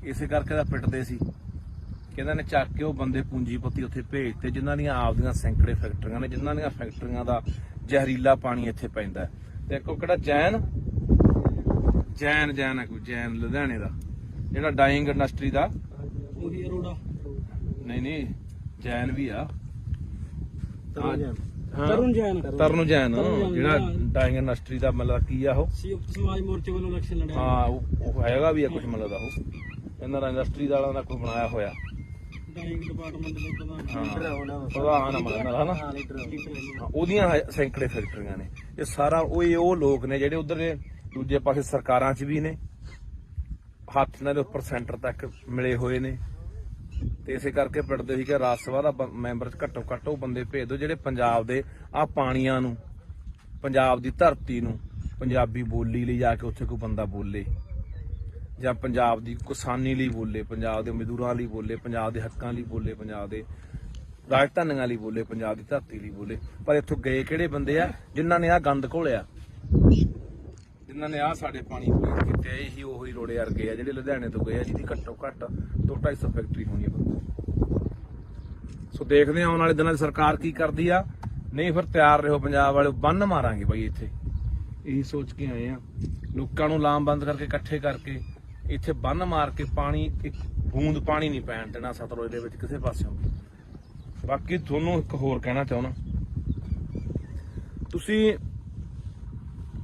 ਇਸੇ ਕਰਕੇ ਤਾਂ ਪਿੱਟਦੇ ਸੀ ਕਿ ਇਹਨਾਂ ਨੇ ਚੱਕ ਕੇ ਉਹ ਬੰਦੇ ਪੂੰਜੀਪਤੀ ਉੱਥੇ ਭੇਜਤੇ ਜਿਨ੍ਹਾਂ ਦੀਆਂ ਆਪਦੀਆਂ ਸੈਂਕੜੇ ਫੈਕਟਰੀਆਂ ਨੇ, ਜਿਨ੍ਹਾਂ ਦੀਆਂ ਫੈਕਟਰੀਆਂ ਦਾ ਜ਼ਹਿਰੀਲਾ ਪਾਣੀ ਇੱਥੇ ਪੈਂਦਾ। ਤੇ ਇੱਕ ਉਹ ਕਿਹੜਾ ਜੈਨ ਹੈ, ਕੋਈ ਜੈਨ ਲੁਧਿਆਣੇ ਦਾ ਜਿਹੜਾ ਡਾਈਂਗ ਇੰਡਸਟਰੀ ਦਾ, ਉਹੀ ਅਰੋੜਾ ਨਹੀਂ ਜੈਨ ਵੀ ਆ, ਤਰੁਣ ਜੈਨ ਜਿਹੜਾ ਡਾਈਂਗ ਇੰਡਸਟਰੀ ਦਾ ਮਤਲਬ ਕੀ ਆ, ਉਹ ਸਮਾਜ ਮੋਰਚੇ ਵੱਲੋਂ ਇਲੈਕਸ਼ਨ ਲੜਿਆ। ਹਾਂ ਉਹ ਹੈਗਾ ਵੀ ਆ ਕੁਝ ਮਤਲਬ ਦਾ, ਉਹ ਇਹਨਾਂ ਦਾ ਇੰਡਸਟਰੀ ਵਾਲਿਆਂ ਦਾ ਕੋਈ ਬਣਾਇਆ ਹੋਇਆ ਡਾਈਂਗ ਡਿਪਾਰਟਮੈਂਟ ਦੇ ਪ੍ਰਧਾਨ ਹਨਾ, ਉਹਦੀਆਂ ਸੈਂਕੜੇ ਫੈਕਟਰੀਆਂ ਨੇ। ਇਹ ਸਾਰਾ ਉਹ ਲੋਕ ਨੇ ਜਿਹੜੇ ਉਧਰ ਨੇ ਦੂਜੇ ਪਾਸੇ ਸਰਕਾਰਾਂ 'ਚ ਵੀ ਨੇ, ਹੱਥ ਨਾਲ ਉੱਪਰ ਸੈਂਟਰ ਤੱਕ ਮਿਲੇ ਹੋਏ ਨੇ। ਤੇ ਇਸੇ ਕਰਕੇ ਪਿੰਡਦੇ ਸੀ ਕਿ ਰਾਜ ਸਭਾ ਦਾ ਮੈਂਬਰ ਘੱਟੋ ਘੱਟ ਉਹ ਬੰਦੇ ਭੇਜ ਦਿਓ ਜਿਹੜੇ ਪੰਜਾਬ ਦੇ ਆਹ ਪਾਣੀਆਂ ਨੂੰ, ਪੰਜਾਬ ਦੀ ਧਰਤੀ ਨੂੰ, ਪੰਜਾਬੀ ਬੋਲੀ ਲਈ ਜਾ ਕੇ ਉੱਥੇ ਕੋਈ ਬੰਦਾ ਬੋਲੇ, ਜਾਂ ਪੰਜਾਬ ਦੀ ਕਿਸਾਨੀ ਲਈ ਬੋਲੇ, ਪੰਜਾਬ ਦੇ ਮਜ਼ਦੂਰਾਂ ਲਈ ਬੋਲੇ, ਪੰਜਾਬ ਦੇ ਹੱਕਾਂ ਲਈ ਬੋਲੇ, ਪੰਜਾਬ ਦੇ ਰਾਜਧਾਨੀਆਂ ਲਈ ਬੋਲੇ, ਪੰਜਾਬ ਦੀ ਧਰਤੀ ਲਈ ਬੋਲੇ। ਪਰ ਇੱਥੋਂ ਗਏ ਕਿਹੜੇ ਬੰਦੇ ਆ ਜਿਨ੍ਹਾਂ ਨੇ ਆਹ ਗੰਦ ਘੋਲਿਆ, ਜਿਨ੍ਹਾਂ ਨੇ ਆਹ ਸਾਡੇ ਪਾਣੀ ਪੀਣ ਕੀਤੇ। ਇਹੀ ਉਹੀ ਰੋੜੇ ਵਰਗੇ ਆ ਜਿਹੜੇ ਲੁਧਿਆਣੇ ਤੋਂ ਗਏ ਆ, ਜਿਹਦੀ ਘੱਟੋ ਘੱਟ 200-250 ਫੈਕਟਰੀ ਹੋਣੀ ਆ। ਸੋ ਦੇਖਦੇ ਆ ਆਉਣ ਵਾਲੇ ਦਿਨਾਂ 'ਚ ਸਰਕਾਰ ਕੀ ਕਰਦੀ ਆ। ਨਹੀਂ ਫਿਰ ਤਿਆਰ ਰਹੋ ਪੰਜਾਬ ਵਾਲੇ, ਬੰਨ ਮਾਰਾਂਗੇ ਬਾਈ ਇੱਥੇ। ਇਹੀ ਸੋਚ ਕੇ ਆਏ ਆ, ਲੋਕਾਂ ਨੂੰ ਲਾਮਬੰਦ ਕਰਕੇ ਇਕੱਠੇ ਕਰਕੇ ਇੱਥੇ ਬੰਨ ਮਾਰ ਕੇ ਪਾਣੀ, ਇੱਕ ਬੂੰਦ ਪਾਣੀ ਨਹੀਂ ਪੈਣ ਦੇਣਾ ਸਤਲੁਜ ਦੇ ਵਿੱਚ ਕਿਸੇ ਪਾਸਿਓਂ। ਬਾਕੀ ਤੁਹਾਨੂੰ ਇੱਕ ਹੋਰ ਕਹਿਣਾ ਚਾਹੁੰਦਾ, ਤੁਸੀਂ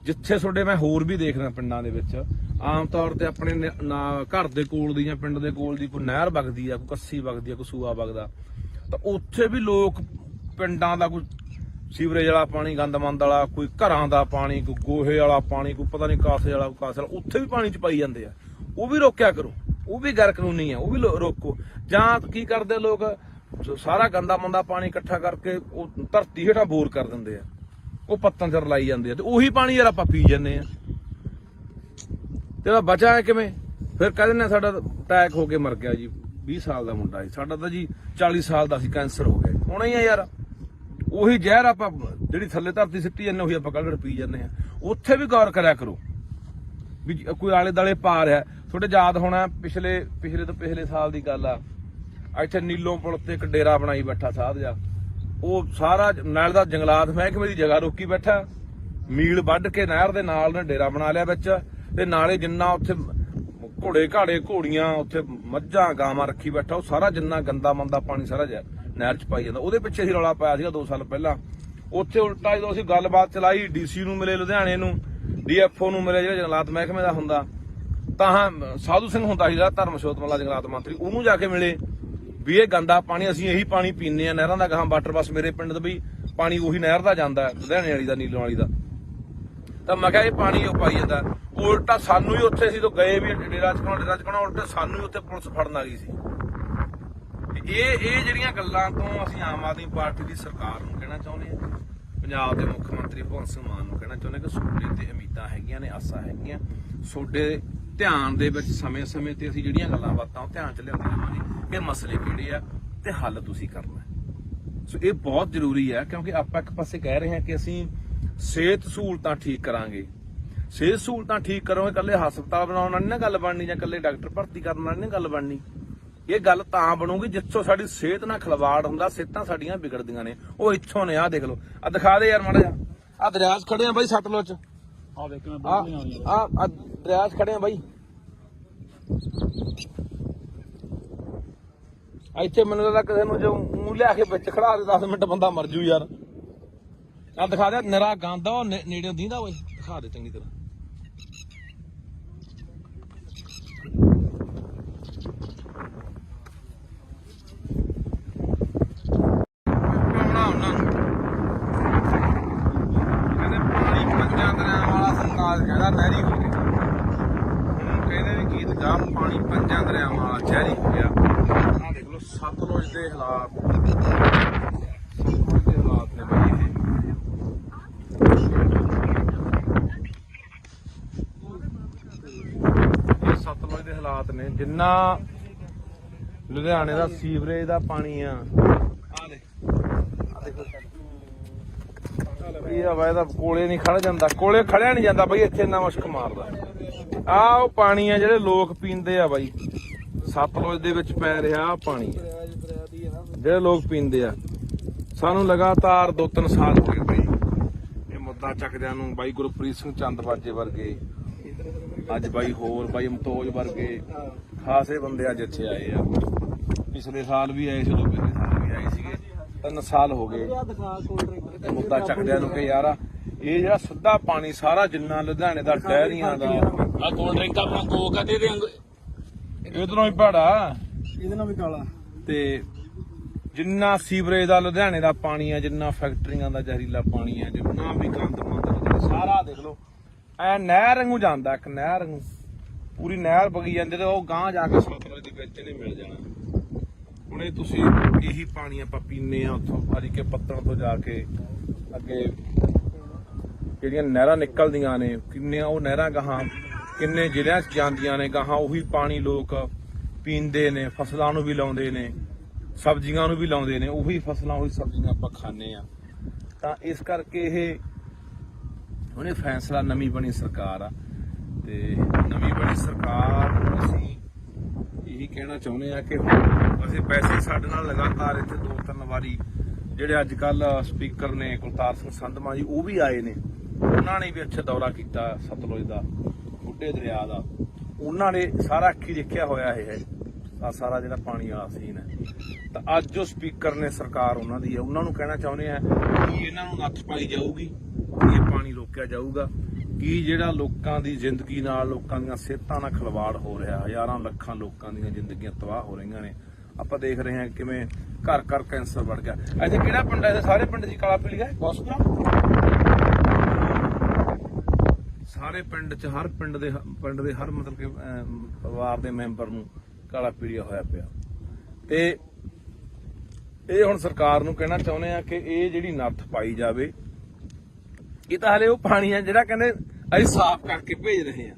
ਜਿੱਥੇ ਤੁਹਾਡੇ ਮੈਂ ਹੋਰ ਵੀ ਦੇਖਦਾ ਪਿੰਡਾਂ ਦੇ ਵਿੱਚ ਆਮ ਤੌਰ ਤੇ ਆਪਣੇ ਘਰ ਦੇ ਕੋਲ ਦੀ ਜਾਂ ਪਿੰਡ ਦੇ ਕੋਲ ਦੀ ਕੋਈ ਨਹਿਰ ਵਗਦੀ ਆ, ਕੋਈ ਕੱਸੀ ਵਗਦੀ ਆ, ਕੋਈ ਸੂਆ ਵਗਦਾ, ਤਾਂ ਉੱਥੇ ਵੀ ਲੋਕ ਪਿੰਡਾਂ ਦਾ ਕੋਈ ਸੀਵਰੇਜ ਵਾਲਾ ਪਾਣੀ, ਗੰਦਮੰਦ ਵਾਲਾ, ਕੋਈ ਘਰਾਂ ਦਾ ਪਾਣੀ, ਕੋਈ ਗੋਹੇ ਵਾਲਾ ਪਾਣੀ, ਕੋਈ ਪਤਾ ਨਹੀਂ ਕਾਸੇ ਵਾਲਾ, ਕੋਈ ਕਾਸੇ ਵਾਲਾ, ਉੱਥੇ ਵੀ ਪਾਣੀ ਚ ਪਾਈ ਜਾਂਦੇ ਆ। ਉਹ ਵੀ ਰੋਕਿਆ ਕਰੋ, ਉਹ ਵੀ ਗੈਰ ਕਾਨੂੰਨੀ ਆ, ਉਹ ਵੀ ਰੋਕੋ। ਜਾਂ ਕੀ ਕਰਦੇ ਲੋਕ, ਸਾਰਾ ਗੰਦਾ ਮੰਦਾ ਪਾਣੀ ਇਕੱਠਾ ਕਰਕੇ ਉਹ ਧਰਤੀ ਹੇਠਾਂ ਬੋਰ ਕਰ ਦਿੰਦੇ ਆ, ਉਹ ਪੱਤਨ ਚ ਰਲਾਈ ਜਾਂਦੇ ਆ, ਤੇ ਉਹੀ ਪਾਣੀ ਯਾਰ ਆਪਾਂ ਪੀ ਜਾਂਦੇ ਆ। ਤੇ ਬਚਾ ਕਿਵੇਂ? ਫਿਰ ਕਹਿ ਦਿੰਦੇ ਸਾਡਾ ਅਟੈਕ ਹੋ ਕੇ ਮਰ ਗਿਆ ਜੀ, 20 ਸਾਲ ਦਾ ਮੁੰਡਾ ਸੀ, ਸਾਡਾ ਤਾਂ ਜੀ 40 ਸਾਲ ਦਾ ਸੀ, ਕੈਂਸਰ ਹੋ ਗਿਆ। ਹੋਣਾ ਹੀ ਆ ਯਾਰ, ਉਹੀ ਜ਼ਹਿਰ ਆਪਾਂ ਜਿਹੜੀ ਥੱਲੇ ਧਰਤੀ ਸਿੱਟੀ ਜਾਂਦੇ ਉਹੀ ਆਪਾਂ ਕੱਢ ਪੀ ਜਾਂਦੇ ਆ। ਉੱਥੇ ਵੀ ਗੌਰ ਕਰਿਆ ਕਰੋ ਵੀ ਕੋਈ ਆਲੇ ਦਾਲੇ ਪਾ ਰਿਹਾ। ਤੁਹਾਡੇ ਯਾਦ ਹੋਣਾ ਪਿਛਲੇ ਸਾਲ ਦੀ ਗੱਲ ਆ, ਇੱਥੇ ਨੀਲੋਂ ਪੁਲ ਤੇ ਇੱਕ ਡੇਰਾ ਬਣਾਈ ਬੈਠਾ ਸਾਧ ਜਾ, ਉਹ ਸਾਰਾ ਨਾਲ ਦਾ ਜੰਗਲਾਤ ਮਹਿਕਮੇ ਦੀ ਜਗ੍ਹਾ ਰੋਕੀ ਬੈਠਾ, ਮੀਲ ਵੱਢ ਕੇ ਨਹਿਰ ਦੇ ਨਾਲ ਨੇ ਡੇਰਾ ਬਣਾ ਲਿਆ ਵਿੱਚ, ਤੇ ਨਾਲੇ ਜਿੰਨਾ ਉੱਥੇ ਘੋੜੇ ਘਾੜੇ ਘੋੜੀਆਂ, ਉੱਥੇ ਮੱਝਾਂ ਗਾਵਾਂ ਰੱਖੀ ਬੈਠਾ, ਉਹ ਸਾਰਾ ਜਿੰਨਾ ਗੰਦਾ ਮੰਦਾ ਪਾਣੀ ਸਾਰਾ ਨਹਿਰ ਚ ਪਾਈ ਜਾਂਦਾ। ਉਹਦੇ ਪਿੱਛੇ ਅਸੀਂ ਰੌਲਾ ਪਾਇਆ ਸੀਗਾ 2 ਸਾਲ ਪਹਿਲਾਂ। ਉੱਥੇ ਉਲਟਾ ਜਦੋਂ ਅਸੀਂ ਗੱਲਬਾਤ ਚਲਾਈ, ਡੀਸੀ ਨੂੰ ਮਿਲੇ ਲੁਧਿਆਣੇ ਨੂੰ, DFO ਨੂੰ ਮਿਲੇ ਜਿਹੜਾ ਜੰਗਲਾਤ ਮਹਿਕਮੇ ਦਾ ਹੁੰਦਾ, ਤਾਂ ਸਾਧੂ ਸਿੰਘ ਹੁੰਦਾ ਸੀ ਜਿਹੜਾ ਧਰਮਸ਼ੋਤ ਵਾਲਾ ਜੰਗਲਾਤ ਮੰਤਰੀ, ਉਹਨੂੰ ਜਾ ਕੇ ਮਿਲੇ ਵੀ ਇਹ ਗੰਦਾ ਪਾਣੀ ਅਸੀਂ ਇਹੀ ਪਾਣੀ ਪੀਂਦੇ ਆ ਨਹਿਰਾਂ ਦਾ, ਗਾਹਾਂ ਵਾਟਰ ਬੱਸ ਮੇਰੇ ਪਿੰਡ ਦਾ ਵੀ ਪਾਣੀ ਉਹੀ ਨਹਿਰ ਦਾ ਜਾਂਦਾ ਲੁਧਿਆਣੇ ਵਾਲੀ ਦਾ, ਨੀਲੋਂ ਵਾਲੀ ਦਾ। ਤਾਂ ਮੈਂ ਕਿਹਾ ਇਹ ਪਾਣੀ ਉਹ ਪਾਈ ਜਾਂਦਾ। ਉਲਟਾ ਸਾਨੂੰ ਹੀ ਉੱਥੇ ਅਸੀਂ ਤੋਂ ਗਏ ਵੀ ਡੇਰਾ ਚਕਾਉਣਾ, ਉਲਟਾ ਸਾਨੂੰ ਹੀ ਉੱਥੇ ਪੁਲਿਸ ਫੜਨ ਆ ਗਈ ਸੀ। ਇਹ ਜਿਹੜੀਆਂ ਗੱਲਾਂ ਤੋਂ ਅਸੀਂ ਆਮ ਆਦਮੀ ਪਾਰਟੀ ਦੀ ਸਰਕਾਰ ਨੂੰ ਕਹਿਣਾ ਚਾਹੁੰਦੇ ਹਾਂ, ਪੰਜਾਬ ਦੇ ਮੁੱਖ ਮੰਤਰੀ ਭਗਵੰਤ ਸਿੰਘ ਮਾਨ ਨੂੰ ਕਹਿਣਾ ਚਾਹੁੰਦੇ ਕਿ ਤੁਹਾਡੇ ਤੇ ਉਮੀਦਾਂ ਹੈਗੀਆਂ ਨੇ, ਆਸਾਂ ਹੈਗੀਆਂ, ਤੁਹਾਡੇ ਧਿਆਨ ਦੇ ਵਿੱਚ ਸਮੇਂ-ਸਮੇਂ ਤੇ ਅਸੀਂ ਜਿਹੜੀਆਂ ਗੱਲਾਂ ਬਾਤਾਂ ਉਹ ਧਿਆਨ ਚ ਲਿਆਉਂਦੇ ਰਹਾਂਗੇ ਕਿ ਮਸਲੇ ਕਿਹੜੇ ਆ ਤੇ ਹੱਲ ਤੁਸੀਂ ਕਰਨਾ। ਸੋ ਇਹ ਬਹੁਤ ਜ਼ਰੂਰੀ ਹੈ, ਕਿਉਂਕਿ ਆਪਾਂ ਇੱਕ ਪਾਸੇ ਕਹਿ ਰਹੇ ਹਾਂ ਕਿ ਅਸੀਂ ਸਿਹਤ ਸਹੂਲਤਾਂ ਠੀਕ ਕਰਾਂਗੇ। ਸਿਹਤ ਸਹੂਲਤਾਂ ਠੀਕ ਕਰੋਗੇ, ਇਕੱਲੇ ਹਸਪਤਾਲ ਬਣਾਉਣ ਨਾਲ ਨਹੀਂ ਨਾ ਗੱਲ ਬਣਨੀ, ਜਾਂ ਇਕੱਲੇ ਡਾਕਟਰ ਭਰਤੀ ਕਰਨ ਨਾਲ ਨਹੀਂ ਗੱਲ ਬਣਨੀ। ਇਹ ਗੱਲ ਤਾਂ ਬਣੂਗੀ ਜਿੱਥੋਂ ਸਾਡੀ ਸਿਹਤ ਨਾਲ ਖਿਲਵਾੜ ਹੁੰਦਾ, ਸਿਹਤਾਂ ਸਾਡੀਆਂ ਵਿਗੜਦੀਆਂ ਨੇ। ਉਹ ਇੱਥੋਂ ਨੇ, ਆਹ ਦੇਖ ਲਓ, ਆਹ ਦਿਖਾ ਦੇ ਯਾਰ ਮਾੜਾ ਜਿਹਾ, ਆਹ ਦਰਿਆ 'ਚ ਖੜੇ ਆ ਬਾਈ ਸਤਲੁਜ 'ਚ, ਆ ਦੇਖ ਮੈਂ ਆਹ ਦਰਿਆ 'ਚ ਖੜੇ ਆ ਬਾਈ, ਇੱਥੇ ਮੈਨੂੰ ਲੱਗਦਾ ਕਿਸੇ ਨੂੰ ਜੋ ਮੂੰਹ ਲਿਆ ਕੇ ਵਿੱਚ ਖੜਾ ਦੇ 10 ਮਿੰਟ ਬੰਦਾ ਮਰ ਜੂ ਯਾਰ। ਆ ਦਿਖਾ ਦੇ ਨਿਰਾ ਗੰਦ ਆ ਉਹ ਨੇੜੇ ਦੀਂਦਾ ਓਏ, ਦਿਖਾ ਦੇ ਚੰਗੀ ਤਰ੍ਹਾਂ। ਉਹਨਾਂ ਨੂੰ ਕਹਿੰਦੇ ਪਾਣੀ ਪੰਜਾਂ ਦਰਿਆਵਾਂ ਵਾਲਾ ਸਰਤਾਜ ਕਹਿੰਦਾ ਨਹਿਰੀ ਹੋ ਗਿਆ। ਹੁਣ ਕਹਿੰਦੇ ਵੀ ਗੀਤ ਗਾ ਪਾਣੀ ਪੰਜਾਂ ਦਰਿਆਵਾਂ ਵਾਲਾ ਜ਼ਹਿਰੀ ਹੋ ਗਿਆ। ਆਹ ਦੇਖ ਲਓ ਸਤਲੁਜ ਦੇ ਹਾਲਾਤ, ਸਤਲੁਜ ਦੇ ਹਾਲਾਤ ਨੇ ਬਈ ਇਹ ਸਤਲੁਜ ਦੇ ਹਾਲਾਤ ਨੇ। ਜਿੰਨਾ ਲੁਧਿਆਣੇ ਦਾ ਸੀਵਰੇਜ ਦਾ ਪਾਣੀ ਆ, ਆਹ ਦੇ ਇਹ ਹਵਾ ਇਹਦਾ ਕੋਲੇ ਨਹੀਂ ਖੜ ਜਾਂਦਾ, ਕੋਲੇ ਖੜਿਆ ਨਹੀਂ ਜਾਂਦਾ ਬਈ, ਇੱਥੇ ਇੰਨਾ ਮੁਸ਼ਕ ਮਾਰਦਾ। ਆਹ ਉਹ ਪਾਣੀ ਆ ਜਿਹੜੇ ਲੋਕ ਪੀਂਦੇ ਆ ਬਾਈ, ਸਤਲੁਜ ਦੇ ਵਿੱਚ ਪੈ ਰਿਹਾ ਪਾਣੀ ਜਿਹੜੇ ਲੋਕ ਪੀਂਦੇ ਆ। ਸਾਨੂੰ ਲਗਾਤਾਰ 2-3 ਸਾਲ ਹੋ ਗਏ ਬਈ ਇਹ ਮੁੱਦਾ ਚੱਕਦਿਆਂ ਨੂੰ। ਬਾਈ ਗੁਰਪ੍ਰੀਤ ਸਿੰਘ ਚੰਦਬਾਜੇ ਵਰਗੇ, ਅੱਜ ਬਾਈ ਹੋਰ ਬਾਈ ਮਤੋਜ ਵਰਗੇ ਖਾਸੇ ਬੰਦੇ ਅੱਜ ਇੱਥੇ ਆਏ ਆ। ਪਿਛਲੇ ਸਾਲ ਵੀ ਆਏ ਸੀ, ਉਦੋਂ ਪਿਛਲੇ ਸਾਲ ਵੀ ਆਏ ਸੀਗੇ। 3 ਸਾਲ ਹੋ ਗਏ ਮੁੱਦਾ ਚੱਕਦਿਆਂ ਨੂੰ ਕਿ ਯਾਰ ਇਹ ਜਿਹੜਾ ਸਿੱਧਾ ਪਾਣੀ ਸਾਰਾ ਜਿੰਨਾ ਲੁਧਿਆਣੇ ਦਾ ਡੈਰੀਆਂ ਦਾ ਆ ਕੋਲਡ ਡਰਿੰਕ ਆਪਣਾ ਕੋਕ ਆ ਦੇ ਦੇ ਇਧਰੋਂ ਹੀ ਭਾੜਾ ਇਹਦੇ ਨਾਲ ਵੀ ਕਾਲਾ ਤੇ ਜਿੰਨਾ ਸੀਵਰੇਜ ਦਾ ਲੁਧਿਆਣੇ ਦਾ ਪਾਣੀ ਆ, ਜਿੰਨਾ ਫੈਕਟਰੀਆਂ ਦਾ ਜ਼ਹਿਰੀਲਾ ਪਾਣੀ ਆ, ਜਿੰਨਾ ਵੀ ਗੰਦ ਮੰਦ ਸਾਰਾ ਦੇਖ ਲਓ ਐ ਨਹਿਰ ਵਾਂਗੂ ਜਾਂਦਾ, ਇੱਕ ਨਹਿਰ ਵਾਂਗੂ ਪੂਰੀ ਨਹਿਰ ਵਗੀ ਜਾਂਦੀ ਤੇ ਉਹ ਗਾਂਹ ਜਾ ਕੇ ਸਤਲੁਜ ਦੇ ਵਿੱਚ ਨਹੀਂ ਮਿਲ ਜਾਣਾ। ਹੁਣ ਇਹ ਤੁਸੀਂ ਇਹੀ ਪਾਣੀ ਆਪਾਂ ਪੀਨੇ ਆ ਉੱਥੋਂ ਹਰੀਕੇ ਪੱਤਣ ਤੋਂ ਜਾ ਕੇ ਅੱਗੇ ਜਿਹੜੀਆਂ ਨਹਿਰਾਂ ਨਿਕਲਦੀਆਂ ਨੇ, ਕਿੰਨੀਆਂ ਉਹ ਨਹਿਰਾਂ ਗਾਹਾਂ ਕਿੰਨੇ ਜ਼ਿਲ੍ਹਿਆਂ 'ਚ ਜਾਂਦੀਆਂ ਨੇ ਗਾਹਾਂ, ਉਹੀ ਪਾਣੀ ਲੋਕ ਪੀਂਦੇ ਨੇ, ਫਸਲਾਂ ਨੂੰ ਵੀ ਲਾਉਂਦੇ ਨੇ, ਸਬਜ਼ੀਆਂ ਨੂੰ ਵੀ ਲਾਉਂਦੇ ਨੇ, ਉਹੀ ਫਸਲਾਂ ਉਹੀ ਸਬਜ਼ੀਆਂ ਆਪਾਂ ਖਾਂਦੇ ਆ। ਤਾਂ ਇਸ ਕਰਕੇ ਇਹ ਉਹਨੇ ਫੈਸਲਾ, ਨਵੀਂ ਬਣੀ ਸਰਕਾਰ ਆ ਤੇ ਨਵੀਂ ਬਣੀ ਸਰਕਾਰ ਨੂੰ ਅਸੀਂ ਇਹੀ ਕਹਿਣਾ ਚਾਹੁੰਦੇ ਆ ਕਿ ਅਸੀਂ ਪੈਸੇ ਸਾਡੇ ਨਾਲ ਲਗਾਤਾਰ ਇੱਥੇ 2-3 ਵਾਰੀ ਜਿਹੜੇ ਅੱਜ ਕੱਲ ਸਪੀਕਰ ਨੇ ਕੁਲਤਾਰ ਸਿੰਘ ਸੰਧਮਾ ਜੀ ਉਹ ਵੀ ਆਏ ਨੇ, ਉਹਨਾਂ ਨੇ ਵੀ ਇੱਥੇ ਦੌਰਾ ਕੀਤਾ ਸਤਲੁਜ ਦਾ, ਬੁੱਢੇ ਦਰਿਆ ਦਾ। ਉਹਨਾਂ ਨੇ ਸਾਰਾ ਅੱਖੀ ਦੇਖਿਆ ਹੋਇਆ ਇਹ ਸਾਰਾ ਜਿਹੜਾ ਪਾਣੀ ਵਾਲਾ ਸੀਨ ਹੈ। ਤਾਂ ਅੱਜ ਜੋ ਸਪੀਕਰ ਨੇ ਸਰਕਾਰ ਉਹਨਾਂ ਦੀ ਹੈ, ਉਹਨਾਂ ਨੂੰ ਕਹਿਣਾ ਚਾਹੁੰਦੇ ਆ ਕਿ ਇਹਨਾਂ ਨੂੰ ਨੱਥ ਪਾਈ ਜਾਊਗੀ, ਇਹ ਪਾਣੀ ਰੋਕਿਆ ਜਾਊਗਾ ਕਿ ਜਿਹੜਾ ਲੋਕਾਂ ਦੀ ਜ਼ਿੰਦਗੀ ਨਾਲ, ਲੋਕਾਂ ਦੀਆਂ ਸਿਹਤਾਂ ਨਾਲ ਖਿਲਵਾੜ ਹੋ ਰਿਹਾ, ਹਜ਼ਾਰਾਂ ਲੱਖਾਂ ਲੋਕਾਂ ਦੀਆਂ ਜ਼ਿੰਦਗੀਆਂ ਤਬਾਹ ਹੋ ਰਹੀਆਂ ਨੇ। ਆਪਾਂ ਦੇਖ ਰਹੇ ਹਾਂ ਕਿਵੇਂ ਘਰ ਘਰ ਕੈਂਸਰ ਵੜ ਗਿਆ। ਇੱਥੇ ਕਿਹੜਾ ਪਿੰਡ ਹੈ? ਸਾਰੇ ਪਿੰਡ ਦੀ ਕਾਲਾ ਪੀਲੀਆ ਬੋਸਪੁਰਾ, ਸਾਰੇ ਪਿੰਡ 'ਚ ਹਰ ਪਿੰਡ ਦੇ ਹਰ ਮਤਲਬ ਕਿ ਪਰਿਵਾਰ ਦੇ ਮੈਂਬਰ ਨੂੰ ਕਾਲਾ ਪੀਲੀਆ ਹੋਇਆ ਪਿਆ। ਤੇ ਇਹ ਹੁਣ ਸਰਕਾਰ ਨੂੰ ਕਹਿਣਾ ਚਾਹੁੰਦੇ ਆ ਕਿ ਇਹ ਜਿਹੜੀ ਨੱਥ ਪਾਈ ਜਾਵੇ। ਇਹ ਤਾਂ ਹਲੇ ਉਹ ਪਾਣੀ ਆ ਜਿਹੜਾ ਕਹਿੰਦੇ ਅਸੀਂ ਸਾਫ਼ ਕਰਕੇ ਭੇਜ ਰਹੇ ਆ,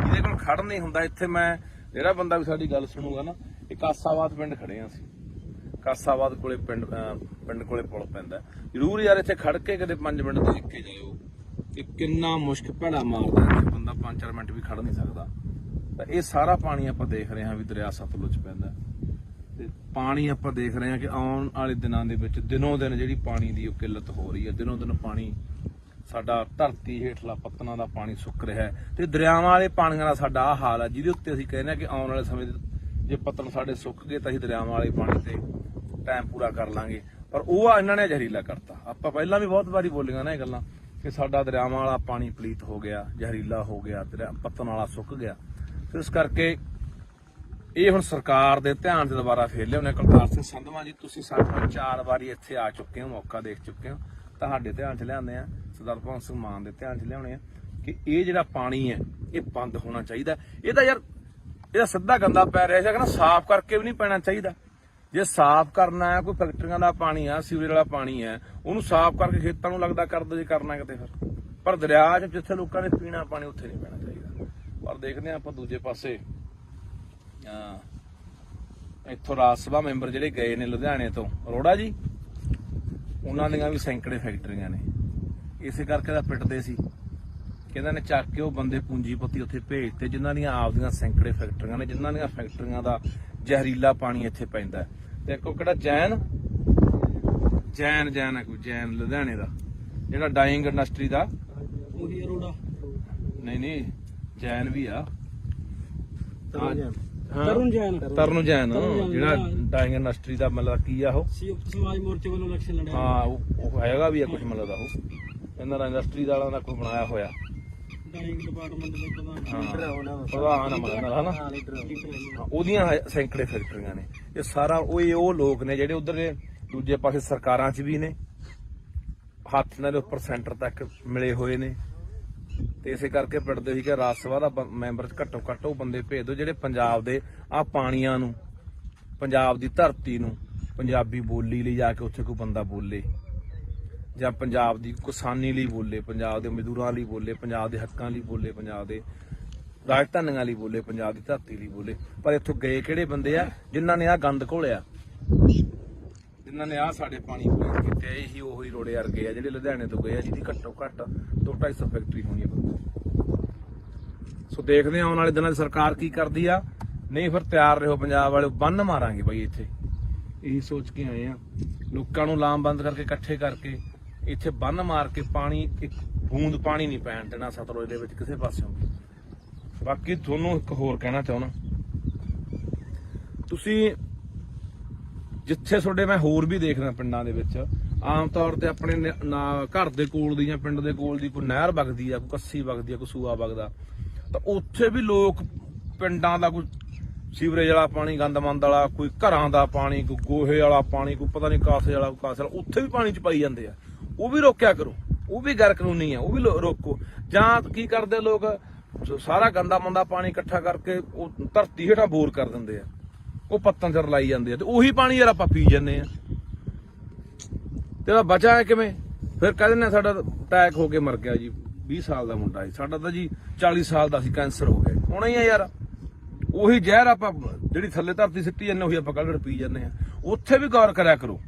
ਇਹਦੇ ਕੋਲ ਖੜ ਨਹੀਂ ਹੁੰਦਾ। ਇੱਥੇ ਮੈਂ ਜਿਹੜਾ ਬੰਦਾ ਵੀ ਸਾਡੀ ਗੱਲ ਸੁਣੂਗਾ ਨਾ, ਇਹ ਕਾਸਾਬਾਦ ਪਿੰਡ ਖੜੇ ਆ ਅਸੀਂ, ਕਾਸਾਬਾਦ ਕੋਲੇ ਪਿੰਡ ਕੋਲੇ ਪੁਲ ਪੈਂਦਾ। ਜ਼ਰੂਰ ਯਾਰ ਇੱਥੇ ਖੜ ਕੇ ਕਦੇ 5 ਮਿੰਟ ਦੇਖ ਕੇ ਜਾਇਓ ਕਿ ਕਿੰਨਾ ਮੁਸ਼ਕ ਭੈੜਾ ਮਾਰਦਾ ਹੈ, ਬੰਦਾ 5-4 ਮਿੰਟ ਵੀ ਖੜ ਨਹੀਂ ਸਕਦਾ। ਤਾਂ ਇਹ ਸਾਰਾ ਪਾਣੀ ਆਪਾਂ ਦੇਖ ਰਹੇ ਹਾਂ ਵੀ ਦਰਿਆ ਸਤਲੁਜ ਪੈਂਦਾ ਤੇ ਪਾਣੀ ਆਪਾਂ ਦੇਖ ਰਹੇ ਹਾਂ ਕਿ ਆਉਣ ਵਾਲੇ ਦਿਨਾਂ ਦੇ ਵਿੱਚ ਦਿਨੋਂ ਦਿਨ ਜਿਹੜੀ ਪਾਣੀ ਦੀ ਉਹ ਕਿੱਲਤ ਹੋ ਰਹੀ ਹੈ। ਦਿਨੋਂ ਦਿਨ ਪਾਣੀ ਸਾਡਾ ਧਰਤੀ ਹੇਠਲਾ ਪੱਤਨਾਂ ਦਾ ਪਾਣੀ ਸੁੱਕ ਰਿਹਾ ਹੈ ਤੇ ਦਰਿਆਵਾਂ ਵਾਲੇ ਪਾਣੀਆਂ ਦਾ ਸਾਡਾ ਆਹ ਹਾਲ ਹੈ, ਜਿਹਦੇ ਉੱਤੇ ਅਸੀਂ ਕਹਿੰਦੇ ਹਾਂ ਕਿ ਆਉਣ ਵਾਲੇ ਸਮੇਂ ਜੇ ਪੱਤਨ ਸਾਡੇ ਸੁੱਕ ਗਏ ਤਾਂ ਅਸੀਂ ਦਰਿਆਵਾਂ ਵਾਲੇ ਪਾਣੀ ਤੇ ਟਾਈਮ ਪੂਰਾ ਕਰ ਲਾਂਗੇ। ਪਰ ਉਹ ਇਹਨਾਂ ਨੇ ਜ਼ਹਿਰੀਲਾ ਕਰਤਾ। ਆਪਾਂ ਪਹਿਲਾਂ ਵੀ ਬਹੁਤ ਵਾਰੀ ਬੋਲੀਆਂ ਨਾ ਇਹ ਗੱਲਾਂ ਕਿ ਸਾਡਾ ਦਰਿਆਵਾਂ ਵਾਲਾ ਪਾਣੀ ਪਲੀਤ ਹੋ ਗਿਆ, ਜ਼ਹਿਰੀਲਾ ਹੋ ਗਿਆ, ਪੱਤਨ ਵਾਲਾ ਸੁੱਕ ਗਿਆ। ਤੇ ਇਸ ਕਰਕੇ ਇਹ ਹੁਣ ਸਰਕਾਰ ਦੇ ਧਿਆਨ 'ਚ ਦੁਬਾਰਾ ਫੇਰ ਲਿਆਉਣੇ। ਕੁਲਤਾਰ ਸਿੰਘ ਸੰਧਵਾਂ ਜੀ, ਤੁਸੀਂ ਸਾਡੇ ਨਾਲ 4 ਵਾਰੀ ਇੱਥੇ ਆ ਚੁੱਕੇ ਹੋ, ਮੌਕਾ ਦੇਖ ਚੁੱਕੇ ਹੋ, ਤੁਹਾਡੇ ਧਿਆਨ 'ਚ ਲਿਆਉਂਦੇ ਆ, ਸਰਦਾਰ ਭਗਵੰਤ ਸਿੰਘ ਮਾਨ ਦੇ ਧਿਆਨ 'ਚ ਲਿਆਉਣੇ ਆ ਕਿ ਇਹ ਜਿਹੜਾ ਪਾਣੀ ਹੈ ਇਹ ਬੰਦ ਹੋਣਾ ਚਾਹੀਦਾ। ਇਹ ਤਾਂ ਯਾਰ ਇਹਦਾ ਸਿੱਧਾ ਗੰਦਾ ਪੈ ਰਿਹਾ ਸੀ, ਕਹਿੰਦਾ ਸਾਫ਼ ਕਰਕੇ ਵੀ ਨਹੀਂ ਪੈਣਾ ਚਾਹੀਦਾ। ਜੇ ਸਾਫ਼ ਕਰਨਾ ਹੈ, ਕੋਈ ਫੈਕਟਰੀਆਂ ਦਾ ਪਾਣੀ ਆ, ਸੀਵਰੇਜ ਵਾਲਾ ਪਾਣੀ ਹੈ, ਉਹਨੂੰ ਸਾਫ਼ ਕਰਕੇ ਖੇਤਾਂ ਨੂੰ ਲੱਗਦਾ ਕਰ ਦੋ ਜੇ ਕਰਨਾ ਕਿਤੇ ਫਿਰ। ਪਰ ਦਰਿਆ 'ਚ ਜਿੱਥੇ ਲੋਕਾਂ ਨੇ ਪੀਣਾ ਪਾਣੀ ਉੱਥੇ ਨਹੀਂ ਪੈਣਾ ਚਾਹੀਦਾ। ਪਰ ਦੇਖਦੇ ਹਾਂ ਆਪਾਂ ਦੂਜੇ ਪਾਸੇ ਇੱਥੋਂ ਰਾਜ ਸਭਾ ਮੈਂਬਰ ਜਿਹੜੇ ਗਏ ਨੇ ਲੁਧਿਆਣੇ ਤੋਂ, ਅਰੋੜਾ ਜੀ, ਉਹਨਾਂ ਦੀਆਂ ਵੀ ਸੈਂਕੜੇ ਫੈਕਟਰੀਆਂ ਨੇ। ਇਸੇ ਕਰਕੇ ਤਾਂ ਪਿੱਟਦੇ ਸੀ ਕਿ ਇਹਨਾਂ ਨੇ ਚੱਕ ਕੇ ਉਹ ਬੰਦੇ ਪੂੰਜੀਪਤੀ ਉੱਥੇ ਭੇਜਤੇ ਜਿਨ੍ਹਾਂ ਦੀਆਂ ਆਪਦੀਆਂ ਸੈਂਕੜੇ ਫੈਕਟਰੀਆਂ ਨੇ, ਜਿਨ੍ਹਾਂ ਦੀਆਂ ਫੈਕਟਰੀਆਂ ਦਾ ਜ਼ਹਿਰੀਲਾ ਪਾਣੀ ਇੱਥੇ ਪੈਂਦਾ। ਤੇ ਇੱਕ ਉਹ ਕਿਹੜਾ ਜੈਨ ਹੈ, ਕੋਈ ਜੈਨ ਲੁਧਿਆਣੇ ਦਾ ਜਿਹੜਾ ਡਾਈਂਗ ਇੰਡਸਟਰੀ ਦਾ, ਨਹੀਂ ਜੈਨ ਵੀ ਆ, ਤਰੁਣ ਜੈਨ ਤਰਨ ਜੈਨ ਜਿਹੜਾ ਡਾਇੰਗ ਇੰਡਸਟਰੀ ਦਾ ਮਤਲਬ ਕੀ ਆ ਉਹ ਸੰਯੁਕਤ ਸਮਾਜ ਮੋਰਚੇ ਵੱਲੋਂ ਇਲੈਕਸ਼ਨ ਲੜਿਆ। ਹਾਂ ਉਹ ਹੈਗਾ ਵੀ ਆ ਕੁਝ ਮਤਲਬ ਦਾ ਉਹ ਇਹਨਾਂ ਦਾ ਇੰਡਸਟਰੀ ਵਾਲਾ ਦਾ ਕੋਈ ਬਣਾਇਆ ਹੋਇਆ ਡਾਇੰਗ ਡਿਪਾਰਟਮੈਂਟ ਦੇ ਪ੍ਰਧਾਨ ਪ੍ਰਧਾਨ ਮਤਲਬ ਹਨਾ ਉਹਦੀਆਂ ਸੈਂਕੜੇ ਫੈਕਟਰੀਆਂ ਨੇ। ਇਹ ਸਾਰਾ ਉਹ ਲੋਕ ਨੇ ਜਿਹੜੇ ਉਧਰ ਦੂਜੇ ਪਾਸੇ ਸਰਕਾਰਾਂ 'ਚ ਵੀ ਨੇ, ਹੱਥ ਨਾਲ ਉੱਪਰ ਸੈਂਟਰ ਤੱਕ ਮਿਲੇ ਹੋਏ ਨੇ। ਤੇ ਇਸੇ ਕਰਕੇ ਪਿੰਡਦੇ ਸੀ ਕਿ ਰਾਜ ਸਭਾ ਦਾ ਮੈਂਬਰ ਘੱਟੋ ਘੱਟ ਉਹ ਬੰਦੇ ਭੇਜ ਦਿਓ ਜਿਹੜੇ ਪੰਜਾਬ ਦੇ ਆ ਪਾਣੀਆਂ ਨੂੰ, ਪੰਜਾਬ ਦੀ ਧਰਤੀ ਨੂੰ, ਪੰਜਾਬੀ ਬੋਲੀ ਲਈ ਜਾ ਕੇ ਉੱਥੇ ਕੋਈ ਬੰਦਾ ਬੋਲੇ, ਜਾਂ ਪੰਜਾਬ ਦੀ ਕਿਸਾਨੀ ਲਈ ਬੋਲੇ, ਪੰਜਾਬ ਦੇ ਮਜ਼ਦੂਰਾਂ ਲਈ ਬੋਲੇ, ਪੰਜਾਬ ਦੇ ਹੱਕਾਂ ਲਈ ਬੋਲੇ, ਪੰਜਾਬ ਦੇ ਰਾਜਧਾਨੀਆਂ ਲਈ ਬੋਲੇ, ਪੰਜਾਬ ਦੀ ਧਰਤੀ ਲਈ ਬੋਲੇ। ਪਰ ਇੱਥੋਂ ਗਏ ਕਿਹੜੇ ਬੰਦੇ ਆ ਜਿਨ੍ਹਾਂ ਨੇ ਆ ਗੰਦ ਘੋਲਿਆ, ਜਿਨ੍ਹਾਂ ਨੇ ਆ ਸਾਡੇ ਪਾਣੀ ਪੀਣ ਕੀਤੇ। ਇਹੀ ਉਹੀ ਰੋੜੇ ਵਰਗੇ ਆ ਜਿਹੜੇ ਲੁਧਿਆਣੇ ਤੋਂ ਗਏ ਆ, ਜਿਹਦੀ ਘੱਟੋ ਘੱਟ 200-250 ਫੈਕਟਰੀ ਹੋਣੀ ਆ। ਸੋ ਦੇਖਦੇ ਆ ਆਉਣ ਵਾਲੇ ਦਿਨਾਂ 'ਚ ਸਰਕਾਰ ਕੀ ਕਰਦੀ ਆ। ਨਹੀਂ ਫਿਰ ਤਿਆਰ ਰਹੋ ਪੰਜਾਬ ਵਾਲੇ, ਬੰਨ ਮਾਰਾਂਗੇ ਬਾਈ ਇੱਥੇ। ਇਹੀ ਸੋਚ ਕੇ ਆਏ ਆ, ਲੋਕਾਂ ਨੂੰ ਲਾਮਬੰਦ ਕਰਕੇ ਇਕੱਠੇ ਕਰਕੇ ਇੱਥੇ ਬੰਨ ਮਾਰ ਕੇ ਪਾਣੀ, ਇੱਕ ਬੂੰਦ ਪਾਣੀ ਨਹੀਂ ਪੈਣ ਦੇਣਾ ਸਤਲੁਜ ਦੇ ਵਿੱਚ ਕਿਸੇ ਪਾਸਿਓਂ। ਬਾਕੀ ਤੁਹਾਨੂੰ ਇੱਕ ਹੋਰ ਕਹਿਣਾ ਚਾਹੁੰਦਾ, ਤੁਸੀਂ ਜਿੱਥੇ ਤੁਹਾਡੇ ਮੈਂ ਹੋਰ ਵੀ ਦੇਖਦਾ ਪਿੰਡਾਂ ਦੇ ਵਿੱਚ ਆਮ ਤੌਰ ਤੇ ਆਪਣੇ ਘਰ ਦੇ ਕੋਲ ਦੀ ਜਾਂ ਪਿੰਡ ਦੇ ਕੋਲ ਦੀ ਕੋਈ ਨਹਿਰ ਵਗਦੀ ਆ, ਕੋਈ ਕੱਸੀ ਵਗਦੀ ਆ, ਕੋਈ ਸੂਆ ਵਗਦਾ, ਤਾਂ ਉੱਥੇ ਵੀ ਲੋਕ ਪਿੰਡਾਂ ਦਾ ਕੋਈ ਸੀਵਰੇਜ ਵਾਲਾ ਪਾਣੀ, ਗੰਦਮੰਦ ਵਾਲਾ, ਕੋਈ ਘਰਾਂ ਦਾ ਪਾਣੀ, ਕੋਈ ਗੋਹੇ ਵਾਲਾ ਪਾਣੀ, ਕੋਈ ਪਤਾ ਨਹੀਂ ਕਾਸੇ ਵਾਲਾ, ਕਾਸੇ ਵਾਲਾ, ਉੱਥੇ ਵੀ ਪਾਣੀ ਚ ਪਾਈ ਜਾਂਦੇ ਆ। ਉਹ ਵੀ ਰੋਕਿਆ ਕਰੋ, ਉਹ ਵੀ ਗੈਰ ਕਾਨੂੰਨੀ ਆ, ਉਹ ਵੀ ਰੋਕੋ। ਜਾਂ ਕੀ ਕਰਦੇ ਲੋਕ, ਸਾਰਾ ਗੰਦਾ ਮੰਦਾ ਪਾਣੀ ਇਕੱਠਾ ਕਰਕੇ ਉਹ ਧਰਤੀ ਹੇਠਾਂ ਬੋਰ ਕਰ ਦਿੰਦੇ ਆ, ਉਹ ਪੱਤਾਂ ਚ ਰਲਾਈ ਜਾਂਦੇ ਆ, ਤੇ ਉਹੀ ਪਾਣੀ ਯਾਰ ਆਪਾਂ ਪੀ ਜਾਂਦੇ ਆ। ਤੇਰਾ ਬਚਾ ਹੈ ਕਿਵੇਂ? ਫਿਰ ਕਹਿੰਦੇ ਨੇ ਸਾਡਾ ਅਟੈਕ ਹੋ ਕੇ ਮਰ ਗਿਆ ਜੀ, 20 ਸਾਲ ਦਾ ਮੁੰਡਾ ਸੀ ਸਾਡਾ, ਤਾਂ ਜੀ 40 ਸਾਲ ਦਾ ਸੀ, ਕੈਂਸਰ ਹੋ ਗਿਆ। ਹੋਣਾ ਹੀ ਆ ਯਾਰ, ਉਹੀ ਜ਼ਹਿਰ ਆਪਾਂ ਜਿਹੜੀ ਥੱਲੇ ਧਰਤੀ ਸਿੱਟੀ ਜਾਂਦੇ ਉਹੀ ਆਪਾਂ ਕੱਢ ਪੀ ਜਾਂਦੇ ਆ। ਉੱਥੇ ਵੀ ਗੌਰ ਕਰਿਆ ਕਰੋ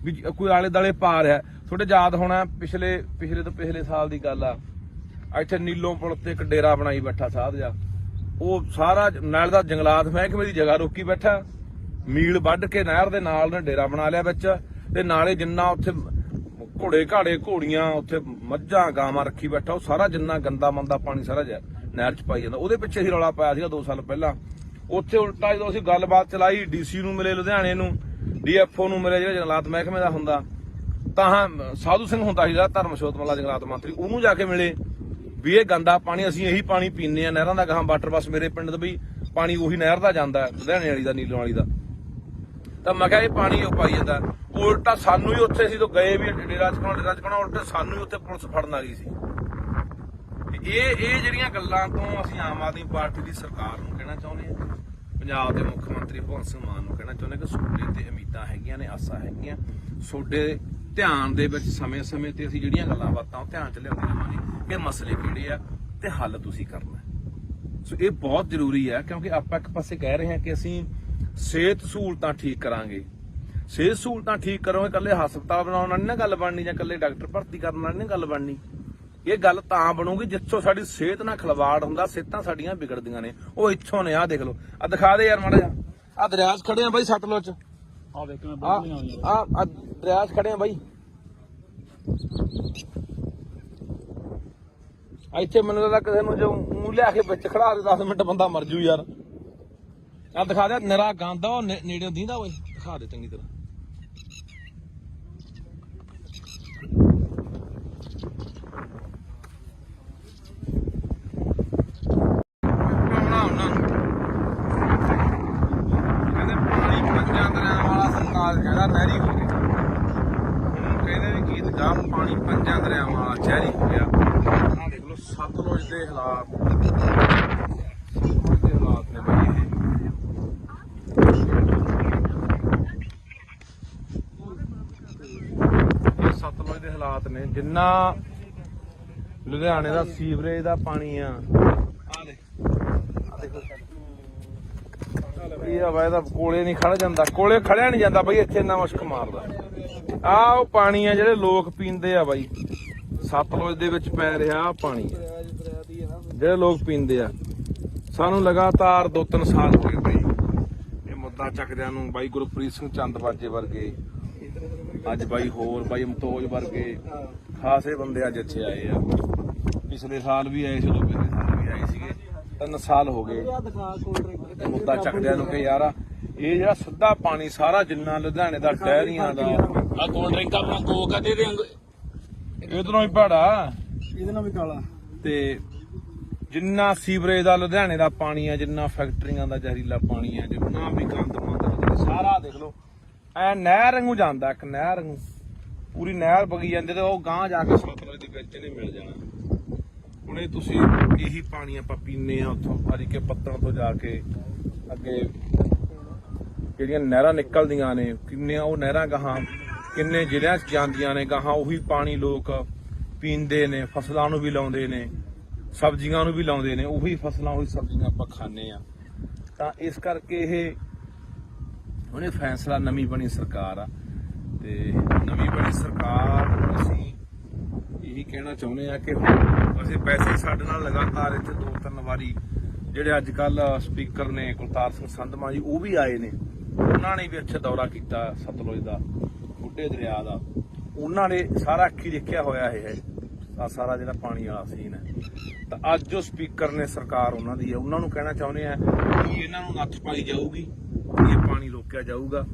ਵੀ ਕੋਈ ਆਲੇ ਦਾਲੇ ਪਾ ਰਿਹਾ। ਤੁਹਾਡੇ ਯਾਦ ਹੋਣਾ ਪਿਛਲੇ ਸਾਲ ਦੀ ਗੱਲ ਆ, ਇੱਥੇ ਨੀਲੋਂ ਪੁਲ ਤੇ ਇੱਕ ਡੇਰਾ ਬਣਾਈ ਬੈਠਾ ਸਾਧ ਜਾ, ਉਹ ਸਾਰਾ ਨਾਲ ਦਾ ਜੰਗਲਾਤ ਮਹਿਕਮੇ ਦੀ ਜਗ੍ਹਾ ਰੋਕੀ ਬੈਠਾ, ਮੀਲ ਵੱਢ ਕੇ ਨਹਿਰ ਦੇ ਨਾਲ ਨੇ ਡੇਰਾ ਬਣਾ ਲਿਆ ਵਿੱਚ, ਤੇ ਨਾਲੇ ਜਿੰਨਾ ਉੱਥੇ ਘੋੜੇ ਘਾੜੇ ਘੋੜੀਆਂ, ਉੱਥੇ ਮੱਝਾਂ ਗਾਵਾਂ ਰੱਖੀ ਬੈਠਾ, ਉਹ ਸਾਰਾ ਜਿੰਨਾ ਗੰਦਾ ਮੰਦਾ ਪਾਣੀ ਸਾਰਾ ਨਹਿਰ ਚ ਪਾਈ ਜਾਂਦਾ। ਉਹਦੇ ਪਿੱਛੇ ਹੀ ਰੌਲਾ ਪਾਇਆ ਸੀਗਾ 2 ਸਾਲ ਪਹਿਲਾਂ। ਉੱਥੇ ਉਲਟਾ ਜਦੋਂ ਅਸੀਂ ਗੱਲਬਾਤ ਚਲਾਈ, ਡੀਸੀ ਨੂੰ ਮਿਲੇ ਲੁਧਿਆਣੇ ਨੂੰ, ਡੀਐਫਓ ਨੂੰ ਮਿਲੇ ਜਿਹੜਾ ਜੰਗਲਾਤ ਮਹਿਕਮੇ ਦਾ ਹੁੰਦਾ, ਤਾਂ ਸਾਧੂ ਸਿੰਘ ਹੁੰਦਾ ਸੀ ਜਿਹੜਾ ਧਰਮਸ਼ੋਤ ਮੱਲਾ ਜੰਗਲਾਤ ਮੰਤਰੀ, ਉਹਨੂੰ ਜਾ ਕੇ ਮਿਲੇ ਵੀ ਇਹ ਗੰਦਾ ਪਾਣੀ ਅਸੀਂ ਇਹੀ ਪਾਣੀ ਪੀਂਦੇ ਆ ਨਹਿਰਾਂ ਦਾ, ਗਾਹਾਂ ਵਾਟਰ ਬੱਸ ਮੇਰੇ ਪਿੰਡ ਦਾ ਵੀ ਪਾਣੀ ਉਹੀ ਨਹਿਰ ਦਾ ਜਾਂਦਾ ਲੁਧਿਆਣੇ ਵਾਲੀ ਦਾ, ਨੀਲੋਂ ਵਾਲੀ ਦਾ। ਤਾਂ ਮੈਂ ਕਿਹਾ ਇਹ ਪਾਣੀ ਉਹ ਪਾਈ ਜਾਂਦਾ। ਉਲਟਾ ਸਾਨੂੰ ਹੀ ਉੱਥੇ ਅਸੀਂ ਤੋਂ ਗਏ ਵੀ ਡੇਰਾ ਚਕਾਉਣਾ, ਉਲਟਾ ਸਾਨੂੰ ਹੀ ਉੱਥੇ ਪੁਲਿਸ ਫੜਨ ਆ ਗਈ ਸੀ। ਇਹ ਜਿਹੜੀਆਂ ਗੱਲਾਂ ਤੋਂ ਅਸੀਂ ਆਮ ਆਦਮੀ ਪਾਰਟੀ ਦੀ ਸਰਕਾਰ ਨੂੰ ਕਹਿਣਾ ਚਾਹੁੰਦੇ ਹਾਂ, ਪੰਜਾਬ ਦੇ ਮੁੱਖ ਮੰਤਰੀ ਭਗਵੰਤ ਸਿੰਘ ਮਾਨ ਨੂੰ ਕਹਿਣਾ ਚਾਹੁੰਦੇ ਕਿ ਤੁਹਾਡੇ ਤੇ ਉਮੀਦਾਂ ਹੈਗੀਆਂ ਨੇ, ਆਸਾਂ ਹੈਗੀਆਂ, ਤੁਹਾਡੇ ਧਿਆਨ ਦੇ ਵਿੱਚ ਸਮੇਂ-ਸਮੇਂ ਤੇ ਅਸੀਂ ਜਿਹੜੀਆਂ ਗੱਲਾਂ ਬਾਤਾਂ ਉਹ ਧਿਆਨ ਚ ਲਿਆਉਂਦੇ ਰਹਾਂਗੇ ਕਿ ਮਸਲੇ ਕਿਹੜੇ ਆ ਤੇ ਹੱਲ ਤੁਸੀਂ ਕਰਨਾ। ਸੋ ਇਹ ਬਹੁਤ ਜ਼ਰੂਰੀ ਹੈ, ਕਿਉਂਕਿ ਆਪਾਂ ਇੱਕ ਪਾਸੇ ਕਹਿ ਰਹੇ ਹਾਂ ਕਿ ਅਸੀਂ ਸਿਹਤ ਸਹੂਲਤਾਂ ਠੀਕ ਕਰਾਂਗੇ। ਸਿਹਤ ਸਹੂਲਤਾਂ ਠੀਕ ਕਰੋਗੇ, ਇਕੱਲੇ ਹਸਪਤਾਲ ਬਣਾਉਣ ਨਾਲ ਨਹੀਂ ਨਾ ਗੱਲ ਬਣਨੀ, ਜਾਂ ਇਕੱਲੇ ਡਾਕਟਰ ਭਰਤੀ ਕਰਨ ਨਾਲ ਨਹੀਂ ਗੱਲ ਬਣਨੀ। ਇਹ ਗੱਲ ਤਾਂ ਬਣੂਗੀ ਜਿੱਥੋਂ ਸਾਡੀ ਸਿਹਤ ਨਾਲ ਖਿਲਵਾੜ ਹੁੰਦਾ, ਸਿਹਤਾਂ ਸਾਡੀਆਂ ਵਿਗੜਦੀਆਂ ਨੇ। ਉਹ ਇੱਥੋਂ ਨੇ, ਆਹ ਦੇਖ ਲਓ, ਆ ਦਿਖਾ ਦੇ ਯਾਰ ਮਾੜਾ ਜਿਹਾ, ਆ ਦਰਿਆ 'ਚ ਖੜੇ ਆ ਬਾਈ ਸਤਲੁਜ 'ਚ, ਆ ਦੇਖ ਮੈਂ ਆ ਦਰਿਆ 'ਚ ਖੜੇ ਆ ਬਾਈ। ਇੱਥੇ ਮੈਨੂੰ ਲੱਗਦਾ ਕਿਸੇ ਨੂੰ ਜੋ ਮੂੰਹ ਲਿਆ ਕੇ ਵਿੱਚ ਖੜਾ ਦੇ 10 ਮਿੰਟ ਬੰਦਾ ਮਰ ਜੂ ਯਾਰ। ਆ ਦਿਖਾ ਦੇ, ਨਿਰਾ ਗੰਦ ਆ, ਉਹ ਨੇੜੇ ਦੀਂਦਾ ਓਏ, ਦਿਖਾ ਦੇ ਚੰਗੀ ਤਰ੍ਹਾਂ। ਕਹਿੰਦੇ ਪਾਣੀ 5 ਦਰਿਆਵਾਂ ਵਾਲਾ ਸਰਕਾਰ ਕਹਿੰਦਾ ਨਹਿਰੀ ਹੋ ਗਿਆ। ਹੁਣ ਕਹਿੰਦੇ ਵੀ ਗੀਤ ਗਾ, ਪਾਣੀ 5 ਦਰਿਆਵਾਂ ਵਾਲਾ ਜ਼ਹਿਰੀ ਹੋ ਗਿਆ। ਆਹ ਦੇਖ ਲਓ ਸਤਲੁਜ ਦੇ ਹਾਲਾਤ ਨੇ ਬਈ ਇਹ। ਸਤਲੁਜ ਦੇ ਹਾਲਾਤ ਨੇ, ਜਿੰਨਾ ਲੁਧਿਆਣੇ ਦਾ ਸੀਵਰੇਜ ਦਾ ਪਾਣੀ ਆ, ਆ ਦੇਖੋ ਇਹ ਆ ਬਾਈ ਦਾ ਕੋਲੇ ਨਹੀਂ ਖੜ ਜਾਂਦਾ, ਕੋਲੇ ਖੜਿਆ ਨਹੀਂ ਜਾਂਦਾ ਬਾਈ, ਇੱਥੇ ਇੰਨਾ ਮੁਸ਼ਕ ਮਾਰਦਾ। ਆ ਉਹ ਪਾਣੀ ਆ ਜਿਹੜੇ ਲੋਕ ਪੀਂਦੇ ਆ ਬਾਈ, ਸਤਲੁਜ ਦੇ ਵਿੱਚ ਪੈ ਰਿਹਾ ਪਾਣੀ ਜਿਹੜੇ ਲੋਕ ਪੀਂਦੇ ਆ। ਸਾਨੂੰ ਲਗਾਤਾਰ 2-3 ਸਾਲ ਹੋ ਗਏ ਬਾਈ ਇਹ ਮੁੱਦਾ ਚੱਕਦਿਆਂ ਨੂੰ। ਬਾਈ ਗੁਰਪ੍ਰੀਤ ਸਿੰਘ ਚੰਦਬਾਜੇ ਵਰਗੇ, ਅੱਜ ਬਾਈ ਹੋਰ ਬਾਈ ਮਤੋਜ ਵਰਗੇ ਖਾਸੇ ਬੰਦੇ ਅੱਜ ਇੱਥੇ ਆਏ ਆ। ਪਿਛਲੇ ਸਾਲ ਵੀ ਆਏ ਸੀ, ਪਿਛਲੇ ਸਾਲ ਵੀ ਆਏ ਸੀਗੇ। 3 ਸਾਲ ਹੋ ਗਏ ਆ ਦਿਖਾ ਕੋਲ ਡਰਿੰਕ ਮੁੱਦਾ ਚੱਕਦਿਆਂ ਨੂੰ ਕਿ ਯਾਰ ਇਹ ਜਿਹੜਾ ਸਿੱਧਾ ਪਾਣੀ ਸਾਰਾ ਜਿੰਨਾ ਲੁਧਿਆਣੇ ਦਾ ਡੈਰੀਆਂ ਦਾ ਆ ਕੋਲ ਡਰਿੰਕ ਆਪਣਾ ਕੋਕ ਆ ਦੇ ਦੇ ਇਧਰੋਂ ਹੀ ਭਾੜਾ ਇਹਦੇ ਨਾਲ ਵੀ ਕਾਲਾ ਤੇ ਜਿੰਨਾ ਸੀਵਰੇਜ ਦਾ ਲੁਧਿਆਣੇ ਦਾ ਪਾਣੀ ਹੈ, ਜਿੰਨਾ ਫੈਕਟਰੀਆਂ ਦਾ ਜ਼ਹਿਰੀਲਾ ਪਾਣੀ ਹੈ, ਜਿੰਨਾ ਵੀ ਗੰਦ ਮੰਦ ਸਾਰਾ ਦੇਖ ਲਓ ਐ ਨਹਿਰ ਵਾਂਗੂ ਜਾਂਦਾ, ਇੱਕ ਨਹਿਰ ਵਾਂਗੂ ਪੂਰੀ ਨਹਿਰ ਵਗੀ ਜਾਂਦੀ ਤੇ ਉਹ ਗਾਂਹ ਜਾ ਕੇ ਸਤਲੁਜ ਦੇ ਵਿੱਚ ਨਹੀਂ ਮਿਲ ਜਾਣਾ। ਹੁਣ ਇਹ ਤੁਸੀਂ ਇਹੀ ਪਾਣੀ ਆਪਾਂ ਪੀਂਦੇ ਆ ਉੱਥੋਂ ਹਰੀਕੇ ਪੱਤਣ ਤੋਂ ਜਾ ਕੇ ਅੱਗੇ ਜਿਹੜੀਆਂ ਨਹਿਰਾਂ ਨਿਕਲਦੀਆਂ ਨੇ, ਕਿੰਨੀਆਂ ਉਹ ਨਹਿਰਾਂ ਗਾਹਾਂ ਕਿੰਨੇ ਜ਼ਿਲ੍ਹਿਆਂ 'ਚ ਜਾਂਦੀਆਂ ਨੇ, ਗਾਹਾਂ ਉਹੀ ਪਾਣੀ ਲੋਕ ਪੀਂਦੇ ਨੇ, ਫਸਲਾਂ ਨੂੰ ਵੀ ਲਾਉਂਦੇ ਨੇ, ਸਬਜ਼ੀਆਂ ਨੂੰ ਵੀ ਲਾਉਂਦੇ ਨੇ, ਉਹੀ ਫਸਲਾਂ ਉਹੀ ਸਬਜ਼ੀਆਂ ਆਪਾਂ ਖਾਂਦੇ ਆ। ਤਾਂ ਇਸ ਕਰਕੇ ਇਹ ਉਹਨੇ ਫੈਸਲਾ, ਨਵੀਂ ਬਣੀ ਸਰਕਾਰ ਆ ਤੇ ਨਵੀਂ ਬਣੀ ਸਰਕਾਰ ਨੂੰ ਅਸੀਂ ਇਹੀ ਕਹਿਣਾ ਚਾਹੁੰਦੇ ਆ ਕਿ ਅਸੀਂ ਪੈਸੇ ਸਾਡੇ ਨਾਲ ਲਗਾਤਾਰ ਇੱਥੇ 2-3 ਵਾਰੀ ਜਿਹੜੇ ਅੱਜ ਕੱਲ ਸਪੀਕਰ ਨੇ ਕੁਲਤਾਰ ਸਿੰਘ ਸੰਧਮਾ ਜੀ ਉਹ ਵੀ ਆਏ ਨੇ, ਉਹਨਾਂ ਨੇ ਵੀ ਇੱਥੇ ਦੌਰਾ ਕੀਤਾ ਸਤਲੁਜ ਦਾ, ਬੁੱਢੇ ਦਰਿਆ ਦਾ, ਉਹਨਾਂ ਨੇ ਸਾਰਾ ਅੱਖੀ ਦੇਖਿਆ ਹੋਇਆ ਇਹ ਆ ਸਾਰਾ ਜਿਹੜਾ ਪਾਣੀ ਵਾਲਾ ਸੀਨ ਹੈ। ਤਾਂ ਅੱਜ ਜੋ ਸਪੀਕਰ ਨੇ ਸਰਕਾਰ ਉਹਨਾਂ ਦੀ ਹੈ, ਉਹਨਾਂ ਨੂੰ ਕਹਿਣਾ ਚਾਹੁੰਦੇ ਆ ਕਿ ਇਹਨਾਂ ਨੂੰ ਨੱਥ ਪਾਈ ਜਾਊਗੀ, ਇਹ ਪਾਣੀ ਰੋਕਿਆ ਜਾਊਗਾ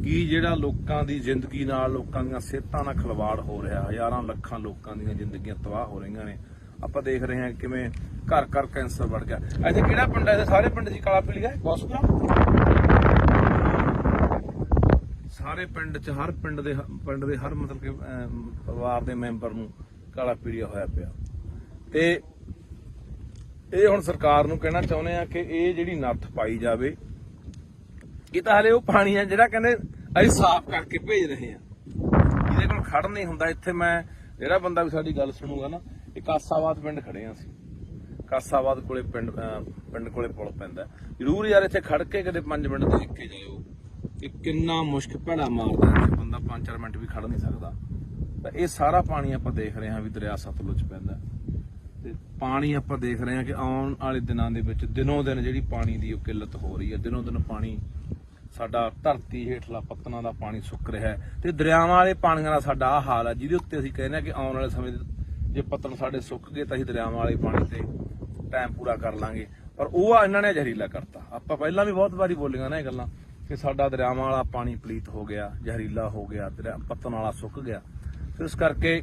ਕਿ ਜਿਹੜਾ ਲੋਕਾਂ ਦੀ ਜ਼ਿੰਦਗੀ ਨਾਲ, ਲੋਕਾਂ ਦੀਆਂ ਸਿਹਤਾਂ ਨਾਲ ਖਿਲਵਾੜ ਹੋ ਰਿਹਾ, ਹਜ਼ਾਰਾਂ ਲੱਖਾਂ ਲੋਕਾਂ ਦੀਆਂ ਜ਼ਿੰਦਗੀਆਂ ਤਬਾਹ ਹੋ ਰਹੀਆਂ ਨੇ। ਆਪਾਂ ਦੇਖ ਰਹੇ ਹਾਂ ਕਿਵੇਂ ਘਰ ਘਰ ਕੈਂਸਰ ਵੱਧ ਗਿਆ। ਇੱਥੇ ਕਿਹੜਾ ਪਿੰਡ ਹੈ? ਸਾਰੇ ਪਿੰਡ ਦੀ ਕਾਲਾ ਪੀਲੀਆ ਬੌਸਪੁਰਾ, ਸਾਰੇ ਪਿੰਡ 'ਚ ਹਰ ਪਿੰਡ ਦੇ ਹਰ ਮਤਲਬ ਕਿ ਪਰਿਵਾਰ ਦੇ ਮੈਂਬਰ ਨੂੰ ਕਾਲਾ ਪੀਲੀਆ ਹੋਇਆ ਪਿਆ। ਤੇ ਇਹ ਹੁਣ ਸਰਕਾਰ ਨੂੰ ਕਹਿਣਾ ਚਾਹੁੰਦੇ ਆ ਕਿ ਇਹ ਜਿਹੜੀ ਨੱਥ ਪਾਈ ਜਾਵੇ। ਇਹ ਤਾਂ ਹਲੇ ਉਹ ਪਾਣੀ ਹੈ ਜਿਹੜਾ ਕਹਿੰਦੇ ਅਸੀਂ ਸਾਫ਼ ਕਰਕੇ ਭੇਜ ਰਹੇ ਆ, ਇਹਦੇ ਕੋਲ ਖੜ ਨਹੀਂ ਹੁੰਦਾ। ਇੱਥੇ ਮੈਂ ਜਿਹੜਾ ਬੰਦਾ ਵੀ ਸਾਡੀ ਗੱਲ ਸੁਣੂਗਾ ਨਾ, ਇਹ ਕਾਸਾਬਾਦ ਪਿੰਡ ਖੜੇ ਆ ਅਸੀਂ, ਕਾਸਾਬਾਦ ਕੋਲੇ ਪਿੰਡ ਕੋਲੇ ਪੁਲ ਪੈਂਦਾ, ਜ਼ਰੂਰ ਯਾਰ ਇੱਥੇ ਖੜ ਕੇ ਕਦੇ 5 ਮਿੰਟ ਦੇਖ ਕੇ ਜਾਇਓ ਕਿ ਕਿੰਨਾ ਮੁਸ਼ਕ ਭੈੜਾ ਮਾਰਦਾ, ਇੱਥੇ ਬੰਦਾ 5-4 ਮਿੰਟ ਵੀ ਖੜ ਨਹੀਂ ਸਕਦਾ। ਤਾਂ ਇਹ ਸਾਰਾ ਪਾਣੀ ਆਪਾਂ ਦੇਖ ਰਹੇ ਹਾਂ ਵੀ ਦਰਿਆ ਸਤਲੁਜ ਪੈਂਦਾ, ਤੇ ਪਾਣੀ ਆਪਾਂ ਦੇਖ ਰਹੇ ਹਾਂ ਕਿ ਆਉਣ ਵਾਲੇ ਦਿਨਾਂ ਦੇ ਵਿੱਚ ਦਿਨੋਂ ਦਿਨ ਜਿਹੜੀ ਪਾਣੀ ਦੀ ਉਹ ਕਿੱਲਤ ਹੋ ਰਹੀ ਹੈ, ਦਿਨੋਂ ਦਿਨ ਪਾਣੀ ਸਾਡਾ ਧਰਤੀ ਹੇਠਲਾ ਪੱਤਨਾਂ ਦਾ ਪਾਣੀ ਸੁੱਕ ਰਿਹਾ ਹੈ ਤੇ ਦਰਿਆਵਾਂ ਵਾਲੇ ਪਾਣੀਆਂ ਦਾ ਸਾਡਾ ਆਹ ਹਾਲ ਹੈ, ਜਿਹਦੇ ਉੱਤੇ ਅਸੀਂ ਕਹਿੰਦੇ ਹਾਂ ਕਿ ਆਉਣ ਵਾਲੇ ਸਮੇਂ ਜੇ ਪੱਤਨ ਸਾਡੇ ਸੁੱਕ ਗਏ ਤਾਂ ਅਸੀਂ ਦਰਿਆਵਾਂ ਵਾਲੇ ਪਾਣੀ ਤੇ ਟਾਈਮ ਪੂਰਾ ਕਰ ਲਾਂਗੇ। ਪਰ ਉਹ ਇਹਨਾਂ ਨੇ ਜ਼ਹਿਰੀਲਾ ਕਰਤਾ। ਆਪਾਂ ਪਹਿਲਾਂ ਵੀ ਬਹੁਤ ਵਾਰੀ ਬੋਲੀਆਂ ਨਾ ਇਹ ਗੱਲਾਂ ਕਿ ਸਾਡਾ ਦਰਿਆਵਾਂ ਵਾਲਾ ਪਾਣੀ ਪਲੀਤ ਹੋ ਗਿਆ, ਜ਼ਹਿਰੀਲਾ ਹੋ ਗਿਆ, ਪੱਤਨ ਵਾਲਾ ਸੁੱਕ ਗਿਆ। ਇਸ ਕਰਕੇ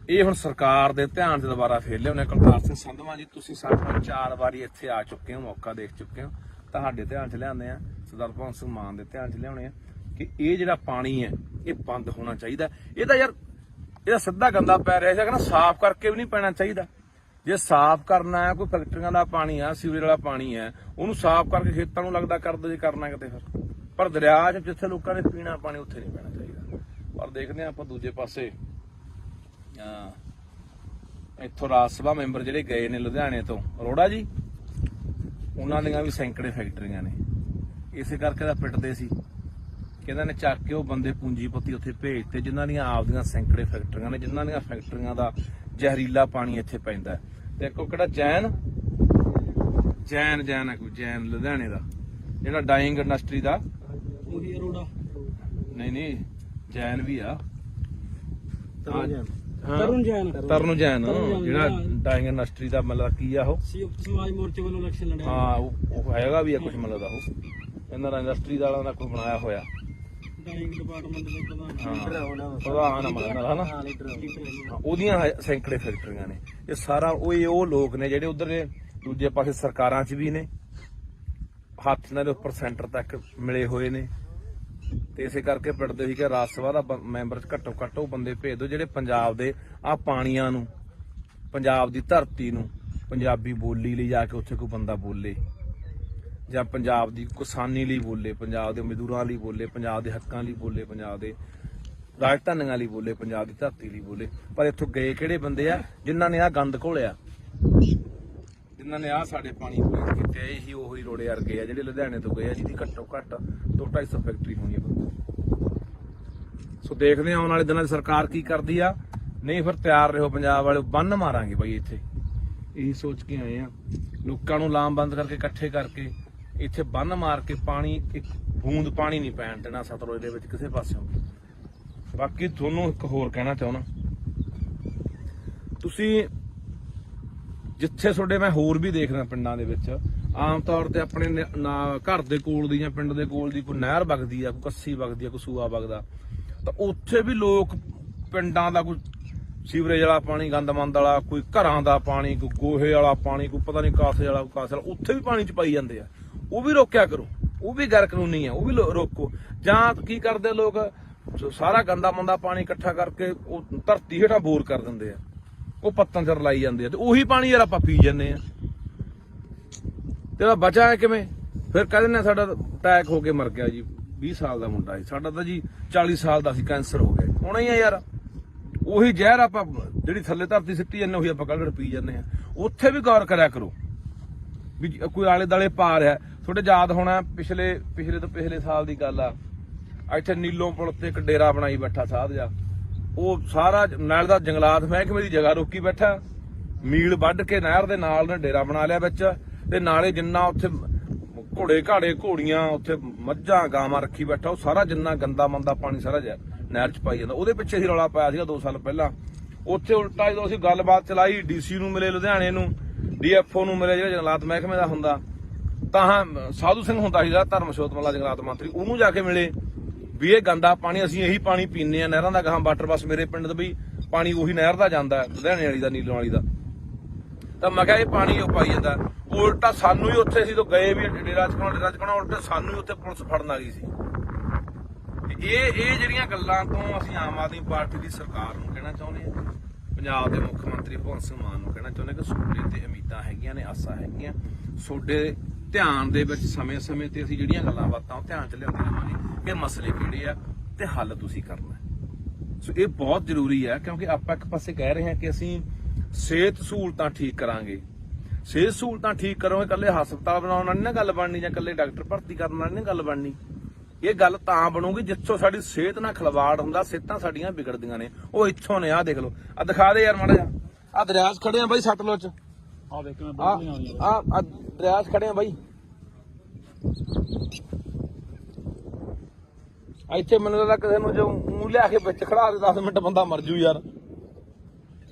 ਇਹ ਹੁਣ ਸਰਕਾਰ ਦੇ ਧਿਆਨ 'ਚ ਦੁਬਾਰਾ ਫੇਰ ਲਿਆਉਣੇ। ਕੁਲਤਾਰ ਸਿੰਘ ਸੰਧਵਾਂ ਜੀ, ਤੁਸੀਂ ਸਾਡੇ ਨਾਲ 4 ਵਾਰੀ ਇੱਥੇ ਆ ਚੁੱਕੇ ਹੋ, ਮੌਕਾ ਦੇਖ ਚੁੱਕੇ ਹੋ, ਤੁਹਾਡੇ ਧਿਆਨ 'ਚ ਲਿਆਉਂਦੇ ਆ, ਸਰਦਾਰ ਭਗਵੰਤ ਸਿੰਘ ਮਾਨ ਦੇ ਧਿਆਨ 'ਚ ਲਿਆਉਣੇ ਆ ਕਿ ਇਹ ਜਿਹੜਾ ਪਾਣੀ ਹੈ ਇਹ ਬੰਦ ਹੋਣਾ ਚਾਹੀਦਾ। ਇਹ ਤਾਂ ਯਾਰ ਇਹਦਾ ਸਿੱਧਾ ਗੰਦਾ ਪੈ ਰਿਹਾ ਸੀ, ਕਹਿੰਦਾ ਸਾਫ਼ ਕਰਕੇ ਵੀ ਨਹੀਂ ਪੈਣਾ ਚਾਹੀਦਾ। ਜੇ ਸਾਫ਼ ਕਰਨਾ ਹੈ, ਕੋਈ ਫੈਕਟਰੀਆਂ ਦਾ ਪਾਣੀ ਆ, ਸੀਵਰੇਜ ਵਾਲਾ ਪਾਣੀ ਹੈ, ਉਹਨੂੰ ਸਾਫ਼ ਕਰਕੇ ਖੇਤਾਂ ਨੂੰ ਲੱਗਦਾ ਕਰ ਦੋ ਜੇ ਕਰਨਾ ਕਿਤੇ ਫਿਰ। ਪਰ ਦਰਿਆ 'ਚ ਜਿੱਥੇ ਲੋਕਾਂ ਨੇ ਪੀਣਾ ਪਾਣੀ ਉੱਥੇ ਨਹੀਂ ਪੈਣਾ ਚਾਹੀਦਾ। ਪਰ ਦੇਖਦੇ ਹਾਂ ਆਪਾਂ ਦੂਜੇ ਪਾਸੇ ਇੱਥੋਂ ਰਾਜ ਸਭਾ ਮੈਂਬਰ ਜਿਹੜੇ ਗਏ ਨੇ ਲੁਧਿਆਣੇ ਤੋਂ, ਅਰੋੜਾ ਜੀ, ਉਹਨਾਂ ਦੀਆਂ ਵੀ ਸੈਂਕੜੇ ਫੈਕਟਰੀਆਂ ਨੇ, ਇਸੇ ਕਰਕੇ ਤਾਂ ਪਿੱਟਦੇ ਸੀ ਕਿ ਇਹਨਾਂ ਨੇ ਚੱਕ ਕੇ ਉਹ ਬੰਦੇ ਪੂੰਜੀਪਤੀ ਉੱਥੇ ਭੇਜਤੇ ਜਿਨ੍ਹਾਂ ਦੀਆਂ ਆਪਦੀਆਂ ਸੈਂਕੜੇ ਫੈਕਟਰੀਆਂ ਨੇ, ਜਿਨ੍ਹਾਂ ਦੀਆਂ ਫੈਕਟਰੀਆਂ ਦਾ ਜ਼ਹਿਰੀਲਾ ਪਾਣੀ ਇੱਥੇ ਪੈਂਦਾ। ਤੇ ਇੱਕੋ ਕਿਹੜਾ ਜੈਨ ਹੈ, ਕੋਈ ਜੈਨ ਲੁਧਿਆਣੇ ਦਾ ਜਿਹੜਾ ਡਾਈਂਗ ਇੰਡਸਟਰੀ ਦਾ, ਉਹੀ ਅਰੋੜਾ ਨਹੀਂ ਜੈਨ ਵੀ ਆ, ਤਰੁਣ ਜੈਨ ਜਿਹੜਾ ਡਾਈਂਗ ਇੰਡਸਟਰੀ ਦਾ ਮਤਲਬ ਕੀ ਆ ਉਹ ਸੰਯੁਕਤ ਸਮਾਜ ਮੋਰਚੇ ਵੱਲੋਂ ਇਲੈਕਸ਼ਨ ਲੜਿਆ। ਹਾਂ ਉਹ ਹੈਗਾ ਵੀ ਆ ਕੁਝ ਮਤਲਬ ਦਾ, ਉਹ ਇਹਨਾਂ ਦਾ ਇੰਡਸਟਰੀ ਵਾਲਿਆਂ ਦਾ ਕੋਈ ਬਣਾਇਆ ਹੋਇਆ ਡਾਈਂਗ ਡਿਪਾਰਟਮੈਂਟ ਦੇ ਪ੍ਰਧਾਨ ਹਨਾ, ਉਹਦੀਆਂ ਸੈਂਕੜੇ ਫੈਕਟਰੀਆਂ ਨੇ। ਇਹ ਸਾਰਾ ਉਹ ਲੋਕ ਨੇ ਜਿਹੜੇ ਉਧਰ ਦੇ ਦੂਜੇ ਪਾਸੇ ਸਰਕਾਰਾਂ 'ਚ ਵੀ ਨੇ, ਹੱਥ ਇਹਨਾਂ ਦੇ ਉੱਪਰ ਸੈਂਟਰ ਤੱਕ ਮਿਲੇ ਹੋਏ ਨੇ। ਤੇ ਇਸੇ ਕਰਕੇ ਪਿੰਡਦੇ ਸੀ ਕਿ ਰਾਜ ਸਭਾ ਦਾ ਮੈਂਬਰ ਘੱਟੋ ਘੱਟ ਉਹ ਬੰਦੇ ਭੇਜ ਦਿਓ ਜਿਹੜੇ ਪੰਜਾਬ ਦੇ ਆਹ ਪਾਣੀਆਂ ਨੂੰ, ਪੰਜਾਬ ਦੀ ਧਰਤੀ ਨੂੰ, ਪੰਜਾਬੀ ਬੋਲੀ ਲਈ ਜਾ ਕੇ ਉੱਥੇ ਕੋਈ ਬੰਦਾ ਬੋਲੇ, ਜਾਂ ਪੰਜਾਬ ਦੀ ਕਿਸਾਨੀ ਲਈ ਬੋਲੇ, ਪੰਜਾਬ ਦੇ ਮਜ਼ਦੂਰਾਂ ਲਈ ਬੋਲੇ, ਪੰਜਾਬ ਦੇ ਹੱਕਾਂ ਲਈ ਬੋਲੇ, ਪੰਜਾਬ ਦੇ ਰਾਜਧਾਨੀਆਂ ਲਈ ਬੋਲੇ, ਪੰਜਾਬ ਦੀ ਧਰਤੀ ਲਈ ਬੋਲੇ। ਪਰ ਇੱਥੋਂ ਗਏ ਕਿਹੜੇ ਬੰਦੇ ਆ ਜਿਨ੍ਹਾਂ ਨੇ ਆਹ ਗੰਦ ਘੋਲਿਆ, ਜਿਨ੍ਹਾਂ ਨੇ ਆਹ ਸਾਡੇ ਪਾਣੀ ਪਲੀਤ ਕੀਤੇ। ਇਹੀ ਉਹੀ ਰੋੜੇ ਵਰਗੇ ਆ ਜਿਹੜੇ ਲੁਧਿਆਣੇ ਤੋਂ ਗਏ ਆ, ਜਿਹਦੀ ਘੱਟੋ ਘੱਟ 200-250 ਫੈਕਟਰੀ ਹੋਣੀ ਆ। ਸੋ ਦੇਖਦੇ ਆ ਆਉਣ ਵਾਲੇ ਦਿਨਾਂ 'ਚ ਸਰਕਾਰ ਕੀ ਕਰਦੀ ਆ। ਨਹੀਂ ਫਿਰ ਤਿਆਰ ਰਹੋ ਪੰਜਾਬ ਵਾਲੇ, ਬੰਨ ਮਾਰਾਂਗੇ ਬਾਈ ਇੱਥੇ। ਇਹੀ ਸੋਚ ਕੇ ਆਏ ਆ, ਲੋਕਾਂ ਨੂੰ ਲਾਮਬੰਦ ਕਰਕੇ ਇਕੱਠੇ ਕਰਕੇ ਇੱਥੇ ਬੰਨ ਮਾਰ ਕੇ ਪਾਣੀ, ਇੱਕ ਬੂੰਦ ਪਾਣੀ ਨਹੀਂ ਪੈਣ ਦੇਣਾ ਸਤਲੁਜ ਦੇ ਵਿੱਚ ਕਿਸੇ ਪਾਸਿਓਂ। ਬਾਕੀ ਤੁਹਾਨੂੰ ਇੱਕ ਹੋਰ ਕਹਿਣਾ ਚਾਹੁੰਦਾ, ਤੁਸੀਂ ਜਿੱਥੇ ਤੁਹਾਡੇ ਮੈਂ ਹੋਰ ਵੀ ਦੇਖਦਾ ਪਿੰਡਾਂ ਦੇ ਵਿੱਚ ਆਮ ਤੌਰ ਤੇ ਆਪਣੇ ਘਰ ਦੇ ਕੋਲ ਦੀ ਜਾਂ ਪਿੰਡ ਦੇ ਕੋਲ ਦੀ ਕੋਈ ਨਹਿਰ ਵਗਦੀ ਆ, ਕੋਈ ਕੱਸੀ ਵਗਦੀ ਆ, ਕੋਈ ਸੂਆ ਵਗਦਾ, ਤਾਂ ਉੱਥੇ ਵੀ ਲੋਕ ਪਿੰਡਾਂ ਦਾ ਕੋਈ ਸੀਵਰੇਜ ਵਾਲਾ ਪਾਣੀ, ਗੰਦਮੰਦ ਵਾਲਾ, ਕੋਈ ਘਰਾਂ ਦਾ ਪਾਣੀ, ਕੋਈ ਗੋਹੇ ਵਾਲਾ ਪਾਣੀ, ਕੋਈ ਪਤਾ ਨਹੀਂ ਕਾਸੇ ਵਾਲਾ, ਕਾਸੇ ਵਾਲਾ, ਉੱਥੇ ਵੀ ਪਾਣੀ ਚ ਪਾਈ ਜਾਂਦੇ ਆ। ਉਹ ਵੀ ਰੋਕਿਆ ਕਰੋ, ਉਹ ਵੀ ਗੈਰ ਕਾਨੂੰਨੀ ਆ, ਉਹ ਵੀ ਰੋਕੋ। ਜਾਂ ਕੀ ਕਰਦੇ ਲੋਕ, ਸਾਰਾ ਗੰਦਾ ਮੰਦਾ ਪਾਣੀ ਇਕੱਠਾ ਕਰਕੇ ਉਹ ਧਰਤੀ ਹੇਠਾਂ ਬੋਰ ਕਰ ਦਿੰਦੇ ਆ, ਉਹ ਪੱਤਾਂ ਚ ਲਾਈ ਜਾਂਦੇ ਆ, ਤੇ ਉਹੀ ਪਾਣੀ ਯਾਰ ਆਪਾਂ ਪੀ ਜਾਂਦੇ ਆ। ਤੇ ਬਚਾ ਹੈ ਕਿਵੇਂ? ਫਿਰ ਕਹਿੰਦੇ ਨੇ ਸਾਡਾ ਅਟੈਕ ਹੋ ਕੇ ਮਰ ਗਿਆ ਜੀ, 20 ਸਾਲ ਦਾ ਮੁੰਡਾ ਸੀ ਸਾਡਾ, ਤਾਂ ਜੀ 40 ਸਾਲ ਦਾ ਸੀ, ਕੈਂਸਰ ਹੋ ਗਿਆ। ਹੋਣਾ ਹੀ ਆ ਯਾਰ, ਉਹੀ ਜ਼ਹਿਰ ਆਪਾਂ ਜਿਹੜੀ ਥੱਲੇ ਧਰਤੀ ਸਿੱਟੀ ਜਾਂਦੇ ਉਹੀ ਆਪਾਂ ਕੱਢ ਪੀ ਜਾਂਦੇ ਆ। ਉੱਥੇ ਵੀ ਗੌਰ ਕਰਿਆ ਕਰੋ ਵੀ ਕੋਈ ਆਲੇ ਦਾਲੇ ਪਾ ਰਿਹਾ। ਤੁਹਾਡੇ ਯਾਦ ਹੋਣਾ ਪਿਛਲੇ ਤੋਂ ਪਿਛਲੇ ਸਾਲ ਦੀ ਗੱਲ ਆ, ਇੱਥੇ ਨੀਲੋਂ ਪੁਲ ਤੇ ਇੱਕ ਡੇਰਾ ਬਣਾਈ ਬੈਠਾ ਸਾਧ ਜਾ, ਉਹ ਸਾਰਾ ਨਾਲ ਦਾ ਜੰਗਲਾਤ ਮਹਿਕਮੇ ਦੀ ਜਗ੍ਹਾ ਰੋਕੀ ਬੈਠਾ, ਮੀਲ ਵੱਢ ਕੇ ਨਹਿਰ ਦੇ ਨਾਲ ਨੇ ਡੇਰਾ ਬਣਾ ਲਿਆ ਵਿੱਚ, ਤੇ ਨਾਲੇ ਜਿੰਨਾ ਉੱਥੇ ਘੋੜੇ ਘਾੜੇ ਘੋੜੀਆਂ, ਉੱਥੇ ਮੱਝਾਂ ਗਾਵਾਂ ਰੱਖੀ ਬੈਠਾ, ਉਹ ਸਾਰਾ ਜਿੰਨਾ ਗੰਦਾ ਮੰਦਾ ਪਾਣੀ ਸਾਰਾ ਨਹਿਰ ਚ ਪਾਈ ਜਾਂਦਾ। ਉਹਦੇ ਪਿੱਛੇ ਹੀ ਰੌਲਾ ਪਾਇਆ ਸੀਗਾ 2 ਸਾਲ ਪਹਿਲਾਂ। ਉੱਥੇ ਉਲਟਾ ਜਦੋਂ ਅਸੀਂ ਗੱਲਬਾਤ ਚਲਾਈ, ਡੀਸੀ ਨੂੰ ਮਿਲੇ ਲੁਧਿਆਣੇ ਨੂੰ, ਡੀਐਫਓ ਨੂੰ ਮਿਲੇ ਜਿਹੜਾ ਜੰਗਲਾਤ ਮਹਿਕਮੇ ਦਾ ਹੁੰਦਾ, ਤਾਂ ਸਾਧੂ ਸਿੰਘ ਹੁੰਦਾ ਸੀਗਾ ਧਰਮਸ਼ੋਤ ਵਾਲਾ ਜੰਗਲਾਤ ਮੰਤਰੀ, ਉਹਨੂੰ ਜਾ ਕੇ ਮਿਲੇ ਵੀ ਇਹ ਗੰਦਾ ਪਾਣੀ ਅਸੀਂ ਇਹੀ ਪਾਣੀ ਪੀਂਦੇ ਆ ਨਹਿਰਾਂ ਦਾ, ਗਾਹਾਂ ਵਾਟਰ ਬੱਸ ਮੇਰੇ ਪਿੰਡ ਦਾ ਵੀ ਪਾਣੀ ਉਹੀ ਨਹਿਰ ਦਾ ਜਾਂਦਾ, ਲੁਧਿਆਣੇ ਵਾਲੀ ਦਾ, ਨੀਲੋਂ ਵਾਲੀ ਦਾ। ਤਾਂ ਮੈਂ ਕਿਹਾ ਇਹ ਪਾਣੀ ਉਹ ਪਾਈ ਜਾਂਦਾ। ਉਲਟਾ ਸਾਨੂੰ ਹੀ ਉੱਥੇ ਸੀ ਤੋਂ ਗਏ ਵੀ ਡੇਰਾ ਚਕਾਉਣਾ, ਉਲਟਾ ਸਾਨੂੰ ਹੀ ਉੱਥੇ ਪੁਲਿਸ ਫੜਨ ਆ ਗਈ ਸੀ। ਇਹ ਜਿਹੜੀਆਂ ਗੱਲਾਂ ਤੋਂ ਅਸੀਂ ਆਮ ਆਦਮੀ ਪਾਰਟੀ ਦੀ ਸਰਕਾਰ ਨੂੰ ਕਹਿਣਾ ਚਾਹੁੰਦੇ ਹਾਂ, ਪੰਜਾਬ ਦੇ ਮੁੱਖ ਮੰਤਰੀ ਭਗਵੰਤ ਸਿੰਘ ਮਾਨ ਨੂੰ ਕਹਿਣਾ ਚਾਹੁੰਦੇ ਕਿ ਤੁਹਾਡੇ ਤੇ ਉਮੀਦਾਂ ਹੈਗੀਆਂ ਨੇ, ਆਸਾਂ ਹੈਗੀਆਂ, ਤੁਹਾਡੇ ਧਿਆਨ ਦੇ ਵਿੱਚ ਸਮੇਂ-ਸਮੇਂ ਤੇ ਅਸੀਂ ਜਿਹੜੀਆਂ ਗੱਲਾਂ ਬਾਤਾਂ ਉਹ ਧਿਆਨ ਚ ਲਿਆਉਂਦੇ ਰਹਾਂਗੇ ਕਿ ਮਸਲੇ ਕਿਹੜੇ ਆ ਤੇ ਹੱਲ ਤੁਸੀਂ ਕਰਨਾ। ਸੋ ਇਹ ਬਹੁਤ ਜ਼ਰੂਰੀ ਹੈ, ਕਿਉਂਕਿ ਆਪਾਂ ਇੱਕ ਪਾਸੇ ਕਹਿ ਰਹੇ ਹਾਂ ਕਿ ਅਸੀਂ ਸਿਹਤ ਸਹੂਲਤਾਂ ਠੀਕ ਕਰਾਂਗੇ। ਸਿਹਤ ਸਹੂਲਤਾਂ ਠੀਕ ਕਰੋਗੇ, ਇਕੱਲੇ ਹਸਪਤਾਲ ਬਣਾਉਣ ਨਾਲ ਨਹੀਂ ਨਾ ਗੱਲ ਬਣਨੀ, ਜਾਂ ਇਕੱਲੇ ਡਾਕਟਰ ਭਰਤੀ ਕਰਨ ਨਾਲ ਨਹੀਂ ਗੱਲ ਬਣਨੀ। ਇਹ ਗੱਲ ਤਾਂ ਬਣੂਗੀ ਜਿੱਥੋਂ ਸਾਡੀ ਸਿਹਤ ਨਾਲ ਖਿਲਵਾੜ ਹੁੰਦਾ, ਸਿਹਤਾਂ ਸਾਡੀਆਂ ਵਿਗੜਦੀਆਂ ਨੇ। ਉਹ ਇੱਥੋਂ ਨੇ, ਆਹ ਦੇਖ ਲਓ, ਆਹ ਦਿਖਾ ਦੇ ਯਾਰ ਮਾੜਾ ਜਿਹਾ, ਆਹ ਦਰਿਆ 'ਚ ਖੜੇ ਆ ਬਾਈ ਸਤਲੁਜ 'ਚ, ਆ ਦੇਖ ਮੈਂ ਆਹ ਦਰਿਆ 'ਚ ਖੜੇ ਆ ਬਾਈ। ਇੱਥੇ ਮੈਨੂੰ ਲੱਗਦਾ ਕਿਸੇ ਨੂੰ ਜੋ ਮੂੰਹ ਲਿਆ ਕੇ ਵਿੱਚ ਖੜਾ ਦੇ 10 ਮਿੰਟ ਬੰਦਾ ਮਰ ਜੂ ਯਾਰ।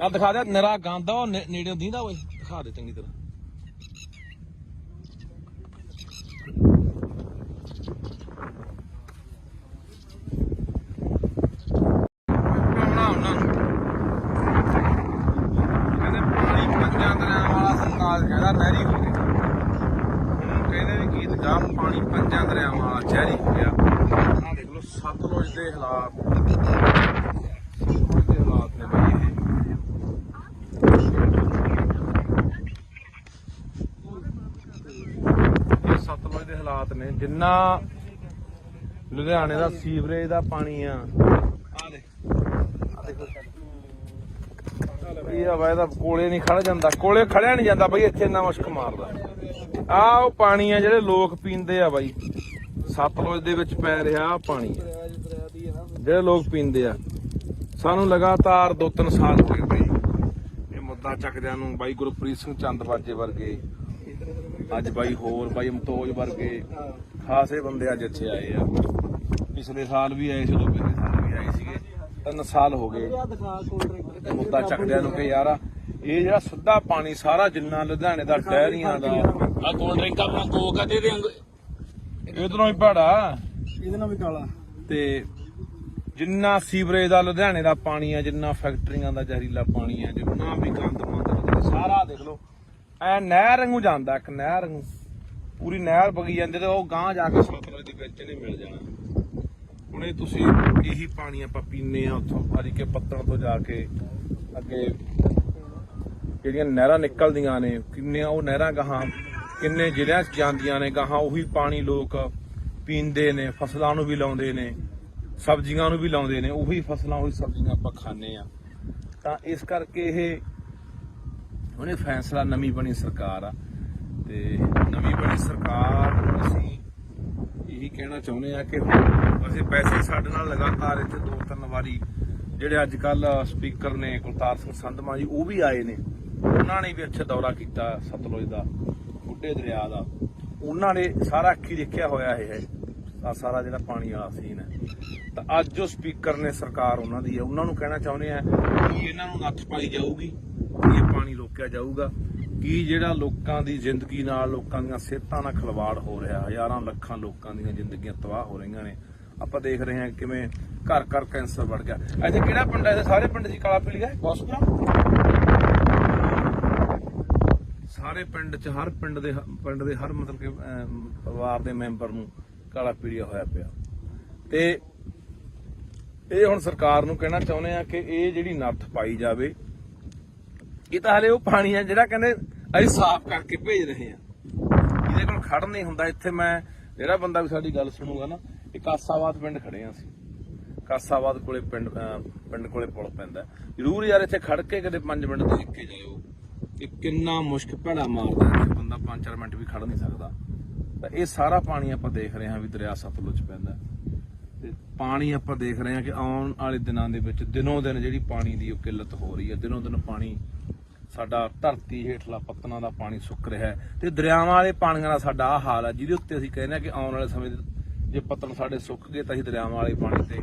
ਆਹ ਦਿਖਾ ਦੇ, ਨਿਰਾ ਗੰਦ ਉਹ ਨੇੜੇ ਦੀਂਦਾ ਓਏ, ਦਿਖਾ ਦੇ ਚੰਗੀ ਤਰ੍ਹਾਂ। ਨਹਿਰੀ ਹੋ ਗਿਆ, ਹੁਣ ਕਹਿੰਦੇ ਵੀ ਗੀਤ ਗਾ, ਪਾਣੀ 5 ਦਰਿਆਵਾਂ ਵਾਲਾ ਜ਼ਹਿਰੀ ਹੋ ਗਿਆ। ਆਹ ਦੇਖ ਲਓ ਸਤਲੁਜ ਦੇ ਹਾਲਾਤ, ਸਤਲੁਜ ਦੇ ਹਾਲਾਤ ਨੇ ਬਈ ਇਹ ਸਤਲੁਜ ਦੇ ਹਾਲਾਤ ਨੇ। ਜਿੰਨਾ ਲੁਧਿਆਣੇ ਦਾ ਸੀਵਰੇਜ ਦਾ ਪਾਣੀ ਆ, ਆਹ ਦੇਖੋ ਇਹ ਹਵਾ ਇਹਦਾ ਕੋਲੇ ਨਹੀਂ ਖੜ ਜਾਂਦਾ, ਕੋਲੇ ਖੜਿਆ ਨਹੀਂ ਜਾਂਦਾ ਬਈ, ਇੱਥੇ ਇੰਨਾ ਮੁਸ਼ਕ ਮਾਰਦਾ। ਆਹ ਉਹ ਪਾਣੀ ਆ ਜਿਹੜੇ ਲੋਕ ਪੀਂਦੇ ਆ ਬਾਈ, ਸਤਲੁਜ ਦੇ ਵਿੱਚ ਪੈ ਰਿਹਾ ਆਹ ਪਾਣੀ ਜਿਹੜੇ ਲੋਕ ਪੀਂਦੇ ਆ। ਸਾਨੂੰ ਲਗਾਤਾਰ 2-3 ਸਾਲ ਹੋ ਗਏ ਬਈ ਇਹ ਮੁੱਦਾ ਚੱਕਦਿਆਂ ਨੂੰ। ਬਾਈ ਗੁਰਪ੍ਰੀਤ ਸਿੰਘ ਚੰਦਬਾਜੇ ਵਰਗੇ, ਅੱਜ ਬਾਈ ਹੋਰ ਬਾਈ ਅਮਤੋਜ ਵਰਗੇ ਖਾਸੇ ਬੰਦੇ ਅੱਜ ਇੱਥੇ ਆਏ ਆ। ਪਿਛਲੇ ਸਾਲ ਵੀ ਆਏ ਸੀ, ਉਦੋਂ ਪਿਛਲੇ ਸਾਲ ਵੀ ਆਏ ਸੀਗੇ, 3 ਸਾਲ ਹੋ ਗਏ ਮੁੱਦਾ ਚੱਕਦਿਆਂ ਨੂੰ ਕਿ ਯਾਰ ਇਹ ਜਿਹੜਾ ਸਿੱਧਾ ਪਾਣੀ ਸਾਰਾ ਜਿੰਨਾ ਲੁਧਿਆਣੇ ਦਾ ਡੈਰੀਆਂ ਦਾ, ਆ ਕੋਲਡ ਡਰਿੰਕ ਆਪਣਾ ਕੋਕ ਆ, ਦੇ ਦੇ ਇਧਰੋਂ ਹੀ ਭਾੜਾ, ਇਹਦੇ ਨਾਲ ਵੀ ਕਾਲਾ, ਤੇ ਜਿੰਨਾ ਸੀਵਰੇਜ ਦਾ ਲੁਧਿਆਣੇ ਦਾ ਪਾਣੀ ਆ, ਜਿੰਨਾ ਫੈਕਟਰੀਆਂ ਦਾ ਜ਼ਹਿਰੀਲਾ ਪਾਣੀ ਆ, ਜਿੰਨਾ ਵੀ ਗੰਦ ਮੰਦ ਸਾਰਾ ਦੇਖ ਲਓ ਐ ਨਹਿਰ ਵਾਂਗੂ ਜਾਂਦਾ, ਇੱਕ ਨਹਿਰ ਵਾਂਗੂ ਪੂਰੀ ਨਹਿਰ ਵਗੀ ਜਾਂਦੀ, ਤੇ ਉਹ ਗਾਂਹ ਜਾ ਕੇ ਸਤਲੁਜ ਦੇ ਵਿੱਚ ਨਹੀਂ ਮਿਲ ਜਾਣਾ। ਹੁਣ ਇਹ ਤੁਸੀਂ ਇਹੀ ਪਾਣੀ ਆਪਾਂ ਪੀਂਦੇ ਆ ਉੱਥੋਂ ਹਰੀ ਕੇ ਪੱਤਣ ਤੋਂ ਜਾ ਕੇ ਅੱਗੇ ਜਿਹੜੀਆਂ ਨਹਿਰਾਂ ਨਿਕਲਦੀਆਂ ਨੇ, ਕਿੰਨੀਆਂ ਉਹ ਨਹਿਰਾਂ ਗਾਹਾਂ ਕਿੰਨੇ ਜ਼ਿਲ੍ਹਿਆਂ 'ਚ ਜਾਂਦੀਆਂ ਨੇ, ਗਾਹਾਂ ਉਹੀ ਪਾਣੀ ਲੋਕ ਪੀਂਦੇ ਨੇ, ਫਸਲਾਂ ਨੂੰ ਵੀ ਲਾਉਂਦੇ ਨੇ, ਸਬਜ਼ੀਆਂ ਨੂੰ ਵੀ ਲਾਉਂਦੇ ਨੇ, ਉਹੀ ਫਸਲਾਂ ਉਹੀ ਸਬਜ਼ੀਆਂ ਆਪਾਂ ਖਾਂਦੇ ਆ। ਤਾਂ ਇਸ ਕਰਕੇ ਇਹ ਉਹਨੇ ਫੈਸਲਾ, ਨਵੀਂ ਬਣੀ ਸਰਕਾਰ ਆ, ਤੇ ਨਵੀਂ ਬਣੀ ਸਰਕਾਰ ਅਸੀਂ ਇਹੀ ਕਹਿਣਾ ਚਾਹੁੰਦੇ ਆ ਕਿ ਅਸੀਂ ਵੈਸੇ ਸਾਡੇ ਨਾਲ ਲਗਾਤਾਰ ਇੱਥੇ 2-3 ਵਾਰੀ ਜਿਹੜੇ ਅੱਜ ਕੱਲ ਸਪੀਕਰ ਨੇ ਕੁਲਤਾਰ ਸਿੰਘ ਸੰਧਮਾ ਜੀ, ਉਹ ਵੀ ਆਏ ਨੇ, ਉਹਨਾਂ ਨੇ ਵੀ ਇੱਥੇ ਦੌਰਾ ਕੀਤਾ ਸਤਲੁਜ ਦਾ, ਬੁੱਢੇ ਦਰਿਆ ਦਾ, ਉਹਨਾਂ ਨੇ ਸਾਰਾ ਅੱਖੀ ਦੇਖਿਆ ਹੋਇਆ ਇਹ ਸਾਰਾ ਜਿਹੜਾ ਪਾਣੀ ਵਾਲਾ ਸੀਨ ਹੈ। ਤਾਂ ਅੱਜ ਜੋ ਸਪੀਕਰ ਨੇ ਸਰਕਾਰ ਉਹਨਾਂ ਦੀ ਹੈ, ਉਹਨਾਂ ਨੂੰ ਕਹਿਣਾ ਚਾਹੁੰਦੇ ਆ ਕਿ ਇਹਨਾਂ ਨੂੰ ਨੱਥ ਪਾਈ ਜਾਊਗੀ, ਇਹ ਪਾਣੀ ਰੋਕਿਆ ਜਾਊਗਾ, ਕੀ ਜਿਹੜਾ ਲੋਕਾਂ ਦੀ ਜ਼ਿੰਦਗੀ ਨਾਲ, ਲੋਕਾਂ ਦੀਆਂ ਸਿਹਤਾਂ ਨਾਲ ਖਿਲਵਾੜ ਹੋ ਰਿਹਾ, ਹਜ਼ਾਰਾਂ ਲੱਖਾਂ ਲੋਕਾਂ ਦੀਆਂ ਜ਼ਿੰਦਗੀਆਂ ਤਬਾਹ ਹੋ ਰਹੀਆਂ ਨੇ। ਆਪਾਂ ਦੇਖ ਰਹੇ ਹਾਂ ਕਿਵੇਂ ਘਰ ਘਰ ਕੈਂਸਰ ਵੜ ਗਿਆ। ਇੱਥੇ ਕਿਹੜਾ ਪਿੰਡ ਹੈ? ਸਾਰੇ ਪਿੰਡ ਦੀ ਕਾਲਾ ਪੀਲੀਆ ਹਸਪਤਾਲ, ਸਾਰੇ ਪਿੰਡ 'ਚ ਹਰ ਪਿੰਡ ਦੇ ਹਰ ਮਤਲਬ ਕਿ ਪਰਿਵਾਰ ਦੇ ਮੈਂਬਰ ਨੂੰ ਕਾਲਾ ਪੀਲੀਆ ਹੋਇਆ ਪਿਆ। ਤੇ ਇਹ ਹੁਣ ਸਰਕਾਰ ਨੂੰ ਕਹਿਣਾ ਚਾਹੁੰਦੇ ਆ ਕਿ ਇਹ ਜਿਹੜੀ ਨੱਥ ਪਾਈ ਜਾਵੇ। ਇਹ ਤਾਂ ਹਲੇ ਉਹ ਪਾਣੀ ਆ ਜਿਹੜਾ ਕਹਿੰਦੇ ਅਸੀਂ ਸਾਫ਼ ਕਰਕੇ ਭੇਜ ਰਹੇ ਆ, ਇਹਦੇ ਕੋਲ ਖੜ ਨਹੀਂ ਹੁੰਦਾ। ਇੱਥੇ ਮੈਂ ਜਿਹੜਾ ਬੰਦਾ ਵੀ ਸਾਡੀ ਗੱਲ ਸੁਣੂਗਾ ਨਾ, ਇਹ ਕਾਸਾਬਾਦ ਪਿੰਡ ਖੜੇ ਆ ਅਸੀਂ, ਕਾਸਾਬਾਦ ਕੋਲੇ ਪਿੰਡ ਕੋਲੇ ਪੁਲ ਪੈਂਦਾ। ਜ਼ਰੂਰ ਯਾਰ ਇੱਥੇ ਖੜ ਕੇ ਕਦੇ 5 ਮਿੰਟ ਦੇਖ ਕੇ ਜਾਇਓ ਕਿ ਕਿੰਨਾ ਮੁਸ਼ਕ ਭੈੜਾ ਮਾਰਦਾ ਹੈ। ਬੰਦਾ 5-4 ਮਿੰਟ ਵੀ ਖੜ ਨਹੀਂ ਸਕਦਾ। ਤਾਂ ਇਹ ਸਾਰਾ ਪਾਣੀ ਆਪਾਂ ਦੇਖ ਰਹੇ ਹਾਂ ਵੀ ਦਰਿਆ ਸਤਲੁਜ ਪੈਂਦਾ। ਤੇ ਪਾਣੀ ਆਪਾਂ ਦੇਖ ਰਹੇ ਹਾਂ ਕਿ ਆਉਣ ਵਾਲੇ ਦਿਨਾਂ ਦੇ ਵਿੱਚ ਦਿਨੋਂ ਦਿਨ ਜਿਹੜੀ ਪਾਣੀ ਦੀ ਉਹ ਕਿੱਲਤ ਹੋ ਰਹੀ ਹੈ। ਦਿਨੋਂ ਦਿਨ ਪਾਣੀ ਸਾਡਾ ਧਰਤੀ ਹੇਠਲਾ ਪੱਤਨਾਂ ਦਾ ਪਾਣੀ ਸੁੱਕ ਰਿਹਾ ਹੈ ਤੇ ਦਰਿਆਵਾਂ ਵਾਲੇ ਪਾਣੀਆਂ ਦਾ ਸਾਡਾ ਆਹ ਹਾਲ ਹੈ, ਜਿਹਦੇ ਉੱਤੇ ਅਸੀਂ ਕਹਿੰਦੇ ਹਾਂ ਕਿ ਆਉਣ ਵਾਲੇ ਸਮੇਂ ਜੇ ਪੱਤਨ ਸਾਡੇ ਸੁੱਕ ਗਏ ਤਾਂ ਅਸੀਂ ਦਰਿਆਵਾਂ ਵਾਲੇ ਪਾਣੀ ਤੇ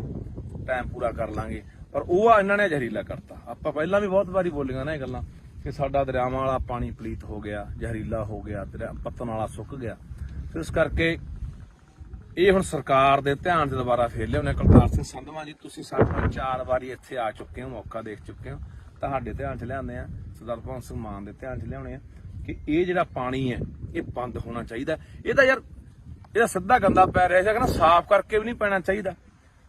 ਟਾਈਮ ਪੂਰਾ ਕਰ ਲਾਂਗੇ। ਪਰ ਉਹ ਇਹਨਾਂ ਨੇ ਜ਼ਹਿਰੀਲਾ ਕਰਤਾ। ਆਪਾਂ ਪਹਿਲਾਂ ਵੀ ਬਹੁਤ ਵਾਰੀ ਬੋਲੀਆਂ ਨਾ ਇਹ ਗੱਲਾਂ ਕਿ ਸਾਡਾ ਦਰਿਆਵਾਂ ਵਾਲਾ ਪਾਣੀ ਪਲੀਤ ਹੋ ਗਿਆ, ਜ਼ਹਿਰੀਲਾ ਹੋ ਗਿਆ, ਪੱਤਨ ਵਾਲਾ ਸੁੱਕ ਗਿਆ। ਤੇ ਇਸ ਕਰਕੇ ਇਹ ਹੁਣ ਸਰਕਾਰ ਦੇ ਧਿਆਨ 'ਚ ਦੁਬਾਰਾ ਫੇਰ ਲਿਆਉਣੇ। ਕਰਤਾਰ ਸਿੰਘ ਸੰਧਵਾਂ ਜੀ, ਤੁਸੀਂ ਸਾਡੇ ਨਾਲ 4 ਵਾਰੀ ਇੱਥੇ ਆ ਚੁੱਕੇ ਹੋ, ਮੌਕਾ ਦੇਖ ਚੁੱਕੇ ਹੋ, ਤੁਹਾਡੇ ਧਿਆਨ 'ਚ ਲਿਆਉਂਦੇ ਆ, ਸਰਦਾਰ ਭਗਵੰਤ ਸਿੰਘ ਮਾਨ ਦੇ ਧਿਆਨ 'ਚ ਲਿਆਉਣੇ ਆ ਕਿ ਇਹ ਜਿਹੜਾ ਪਾਣੀ ਹੈ ਇਹ ਬੰਦ ਹੋਣਾ ਚਾਹੀਦਾ। ਇਹਦਾ ਯਾਰ ਇਹਦਾ ਸਿੱਧਾ ਗੰਦਾ ਪੈ ਰਿਹਾ ਸੀ, ਸਾਫ਼ ਕਰਕੇ ਵੀ ਨਹੀਂ ਪੈਣਾ ਚਾਹੀਦਾ।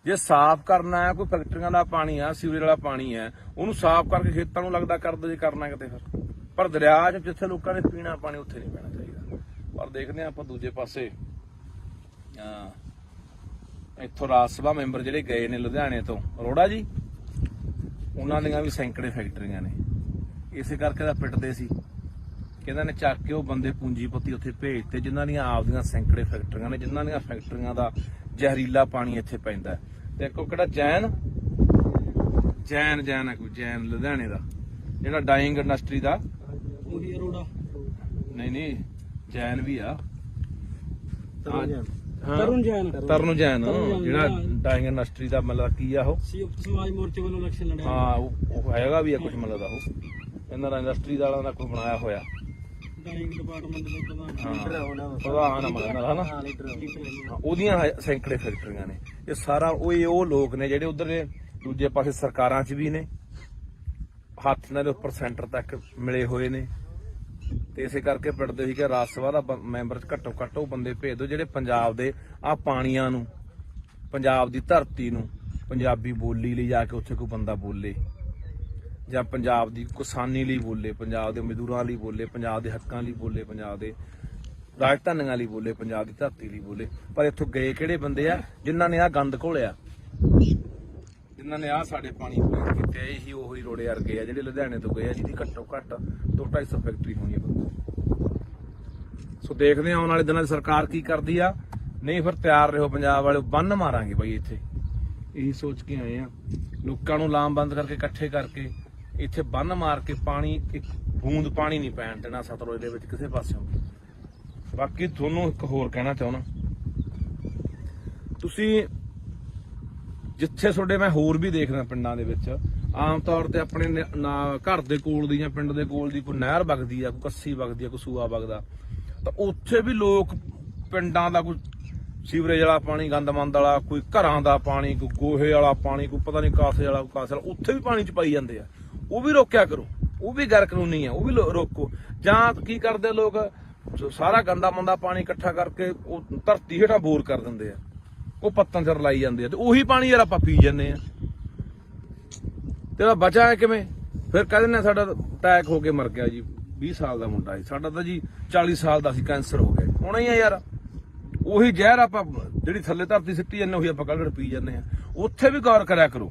ਜੇ ਸਾਫ਼ ਕਰਨਾ ਹੈ, ਕੋਈ ਫੈਕਟਰੀਆਂ ਦਾ ਪਾਣੀ ਆ, ਸੀਵਰੇਜ ਵਾਲਾ ਪਾਣੀ ਹੈ, ਉਹਨੂੰ ਸਾਫ਼ ਕਰਕੇ ਖੇਤਾਂ ਨੂੰ ਲੱਗਦਾ ਕਰ ਦੋ ਜੇ ਕਰਨਾ ਕਿਤੇ ਫਿਰ। ਪਰ ਦਰਿਆ 'ਚ ਜਿੱਥੇ ਲੋਕਾਂ ਨੇ ਪੀਣਾ ਪਾਣੀ ਉੱਥੇ ਨਹੀਂ ਪੈਣਾ ਚਾਹੀਦਾ। ਪਰ ਦੇਖਦੇ ਹਾਂ ਆਪਾਂ ਦੂਜੇ ਪਾਸੇ ਇੱਥੋਂ ਰਾਜ ਸਭਾ ਮੈਂਬਰ ਜਿਹੜੇ ਗਏ ਨੇ ਲੁਧਿਆਣੇ ਤੋਂ, ਅਰੋੜਾ ਜੀ, ਉਹਨਾਂ ਦੀਆਂ ਵੀ ਸੈਂਕੜੇ ਫੈਕਟਰੀਆਂ ਨੇ। ਇਸੇ ਕਰਕੇ ਤਾਂ ਪਿੱਟਦੇ ਸੀ ਕਿ ਇਹਨਾਂ ਨੇ ਚੱਕ ਕੇ ਉਹ ਬੰਦੇ ਪੂੰਜੀਪਤੀ ਉੱਥੇ ਭੇਜਤੇ ਜਿਨ੍ਹਾਂ ਦੀਆਂ ਆਪਦੀਆਂ ਸੈਂਕੜੇ ਫੈਕਟਰੀਆਂ ਨੇ, ਜਿਨ੍ਹਾਂ ਦੀਆਂ ਫੈਕਟਰੀਆਂ ਦਾ ਜ਼ਹਿਰੀਲਾ ਪਾਣੀ ਇੱਥੇ ਪੈਂਦਾ। ਤੇ ਇੱਕ ਕਿਹੜਾ ਜੈਨ ਹੈ, ਕੋਈ ਜੈਨ ਲੁਧਿਆਣੇ ਦਾ ਜਿਹੜਾ ਡਾਈਂਗ ਇੰਡਸਟਰੀ ਦਾ, ਉਹੀ ਅਰੋੜਾ ਨਹੀਂ ਜੈਨ ਵੀ ਆ, ਤਰੁਣ ਜੈਨ ਜਿਹੜਾ ਡਾਈਂਗ ਇੰਡਸਟਰੀ ਦਾ ਮਤਲਬ ਕੀ ਆ, ਉਹ ਸਮਾਜ ਮੋਰਚੇ ਵੱਲੋਂ ਇਲੈਕਸ਼ਨ ਲੜਿਆ। ਹਾਂ ਉਹ ਹੈਗਾ ਵੀ ਆ ਕੁਝ ਮਤਲਬ ਦਾ, ਉਹ ਇਹਨਾਂ ਦਾ ਇੰਡਸਟਰੀ ਵਾਲਿਆਂ ਦਾ ਕੋਈ ਬਣਾਇਆ ਹੋਇਆ ਡਾਈਂਗ ਡਿਪਾਰਟਮੈਂਟ ਦੇ ਪ੍ਰਧਾਨ ਹਨਾ, ਉਹਦੀਆਂ ਸੈਂਕੜੇ ਫੈਕਟਰੀਆਂ ਨੇ। ਇਹ ਸਾਰਾ ਉਹ ਲੋਕ ਨੇ ਜਿਹੜੇ ਉਧਰ ਦੇ ਦੂਜੇ ਪਾਸੇ ਸਰਕਾਰਾਂ 'ਚ ਵੀ ਨੇ, ਹੱਥ ਨਾਲ ਉੱਪਰ ਸੈਂਟਰ ਤੱਕ ਮਿਲੇ ਹੋਏ ਨੇ। ਤੇ ਇਸੇ ਕਰਕੇ ਪਿੰਡਦੇ ਸੀ ਕਿ ਰਾਜ ਸਭਾ ਦਾ ਮੈਂਬਰ ਘੱਟੋ ਘੱਟ ਉਹ ਬੰਦੇ ਭੇਜ ਦਿਓ ਜਿਹੜੇ ਪੰਜਾਬ ਦੇ ਆਹ ਪਾਣੀਆਂ ਨੂੰ, ਪੰਜਾਬ ਦੀ ਧਰਤੀ ਨੂੰ, ਪੰਜਾਬੀ ਬੋਲੀ ਲਈ ਜਾ ਕੇ ਉੱਥੇ ਕੋਈ ਬੰਦਾ ਬੋਲੇ, ਜਾਂ ਪੰਜਾਬ ਦੀ ਕਿਸਾਨੀ ਲਈ ਬੋਲੇ, ਪੰਜਾਬ ਦੇ ਮਜ਼ਦੂਰਾਂ ਲਈ ਬੋਲੇ, ਪੰਜਾਬ ਦੇ ਹੱਕਾਂ ਲਈ ਬੋਲੇ, ਪੰਜਾਬ ਦੇ ਰਾਜਧਾਨੀਆਂ ਲਈ ਬੋਲੇ, ਪੰਜਾਬ ਦੀ ਧਰਤੀ ਲਈ ਬੋਲੇ। ਪਰ ਇੱਥੋਂ ਗਏ ਕਿਹੜੇ ਬੰਦੇ ਆ ਜਿਨ੍ਹਾਂ ਨੇ ਆਹ ਗੰਦ ਘੋਲਿਆ, ਜਿਨ੍ਹਾਂ ਨੇ ਆਹ ਸਾਡੇ ਪਾਣੀ ਕੀਤੇ। ਇਹੀ ਉਹੀ ਰੋੜੇ ਵਰਗੇ ਆ ਜਿਹੜੇ ਲੁਧਿਆਣੇ ਤੋਂ ਗਏ ਆ, ਜਿਹਦੀ ਘੱਟੋ ਘੱਟ 200-250 ਫੈਕਟਰੀ ਹੋਣੀ ਹੈ। ਸੋ ਦੇਖਦੇ ਹਾਂ ਆਉਣ ਵਾਲੇ ਦਿਨਾਂ 'ਚ ਸਰਕਾਰ ਕੀ ਕਰਦੀ ਆ। ਨਹੀਂ ਫਿਰ ਤਿਆਰ ਰਹੋ ਪੰਜਾਬ ਵਾਲੇ, ਬੰਨ ਮਾਰਾਂਗੇ ਬਾਈ ਇੱਥੇ। ਇਹੀ ਸੋਚ ਕੇ ਆਏ ਆ, ਲੋਕਾਂ ਨੂੰ ਲਾਮਬੰਦ ਕਰਕੇ ਇਕੱਠੇ ਕਰਕੇ ਇੱਥੇ ਬੰਨ ਮਾਰ ਕੇ ਪਾਣੀ, ਇੱਕ ਬੂੰਦ ਪਾਣੀ ਨਹੀਂ ਪੈਣ ਦੇਣਾ ਸਤਲੁਜ ਦੇ ਵਿੱਚ ਕਿਸੇ ਪਾਸਿਓਂ। ਬਾਕੀ ਤੁਹਾਨੂੰ ਇੱਕ ਹੋਰ ਕਹਿਣਾ ਚਾਹੁੰਦਾ, ਤੁਸੀਂ ਜਿੱਥੇ ਤੁਹਾਡੇ ਮੈਂ ਹੋਰ ਵੀ ਦੇਖਦਾ ਪਿੰਡਾਂ ਦੇ ਵਿੱਚ ਆਮ ਤੌਰ ਤੇ ਆਪਣੇ ਘਰ ਦੇ ਕੋਲ ਦੀ ਜਾਂ ਪਿੰਡ ਦੇ ਕੋਲ ਦੀ ਕੋਈ ਨਹਿਰ ਵਗਦੀ ਆ, ਕੋਈ ਕੱਸੀ ਵਗਦੀ ਆ, ਕੋਈ ਸੂਆ ਵਗਦਾ, ਤਾਂ ਉੱਥੇ ਵੀ ਲੋਕ ਪਿੰਡਾਂ ਦਾ ਕੋਈ ਸੀਵਰੇਜ ਵਾਲਾ ਪਾਣੀ, ਗੰਦਮੰਦ ਵਾਲਾ, ਕੋਈ ਘਰਾਂ ਦਾ ਪਾਣੀ, ਕੋਈ ਗੋਹੇ ਵਾਲਾ ਪਾਣੀ, ਕੋਈ ਪਤਾ ਨਹੀਂ ਕਾਸੇ ਵਾਲਾ, ਕੋਈ ਕਾਸੇ ਵਾਲਾ, ਉੱਥੇ ਵੀ ਪਾਣੀ ਚ ਪਾਈ ਜਾਂਦੇ ਆ। ਉਹ ਵੀ ਰੋਕਿਆ ਕਰੋ, ਉਹ ਵੀ ਗੈਰ ਕਾਨੂੰਨੀ ਆ, ਉਹ ਵੀ ਰੋਕੋ। ਜਾਂ ਕੀ ਕਰਦੇ ਲੋਕ, ਸਾਰਾ ਗੰਦਾ ਮੰਦਾ ਪਾਣੀ ਇਕੱਠਾ ਕਰਕੇ ਉਹ ਧਰਤੀ ਹੇਠਾਂ ਬੋਰ ਕਰ ਦਿੰਦੇ ਆ, ਉਹ ਪੱਤਾਂ ਚ ਰਲਾਈ ਜਾਂਦੇ ਆ, ਤੇ ਉਹੀ ਪਾਣੀ ਯਾਰ ਆਪਾਂ ਪੀ ਜਾਂਦੇ ਆ। ਤੇ ਬਚਾ ਕਿਵੇਂ? ਫਿਰ ਕਹਿ ਦਿੰਦੇ ਸਾਡਾ ਅਟੈਕ ਹੋ ਕੇ ਮਰ ਗਿਆ ਜੀ, 20 ਸਾਲ ਦਾ ਮੁੰਡਾ ਸੀ, ਸਾਡਾ ਤਾਂ ਜੀ 40 ਸਾਲ ਦਾ ਸੀ, ਕੈਂਸਰ ਹੋ ਗਿਆ। ਹੋਣਾ ਹੀ ਆ ਯਾਰ, ਉਹੀ ਜ਼ਹਿਰ ਆਪਾਂ ਜਿਹੜੀ ਥੱਲੇ ਧਰਤੀ ਸਿੱਟੀ ਜਾਂਦੇ ਉਹੀ ਆਪਾਂ ਕੱਢ ਪੀ ਜਾਂਦੇ ਆ। ਉੱਥੇ ਵੀ ਗੌਰ ਕਰਿਆ ਕਰੋ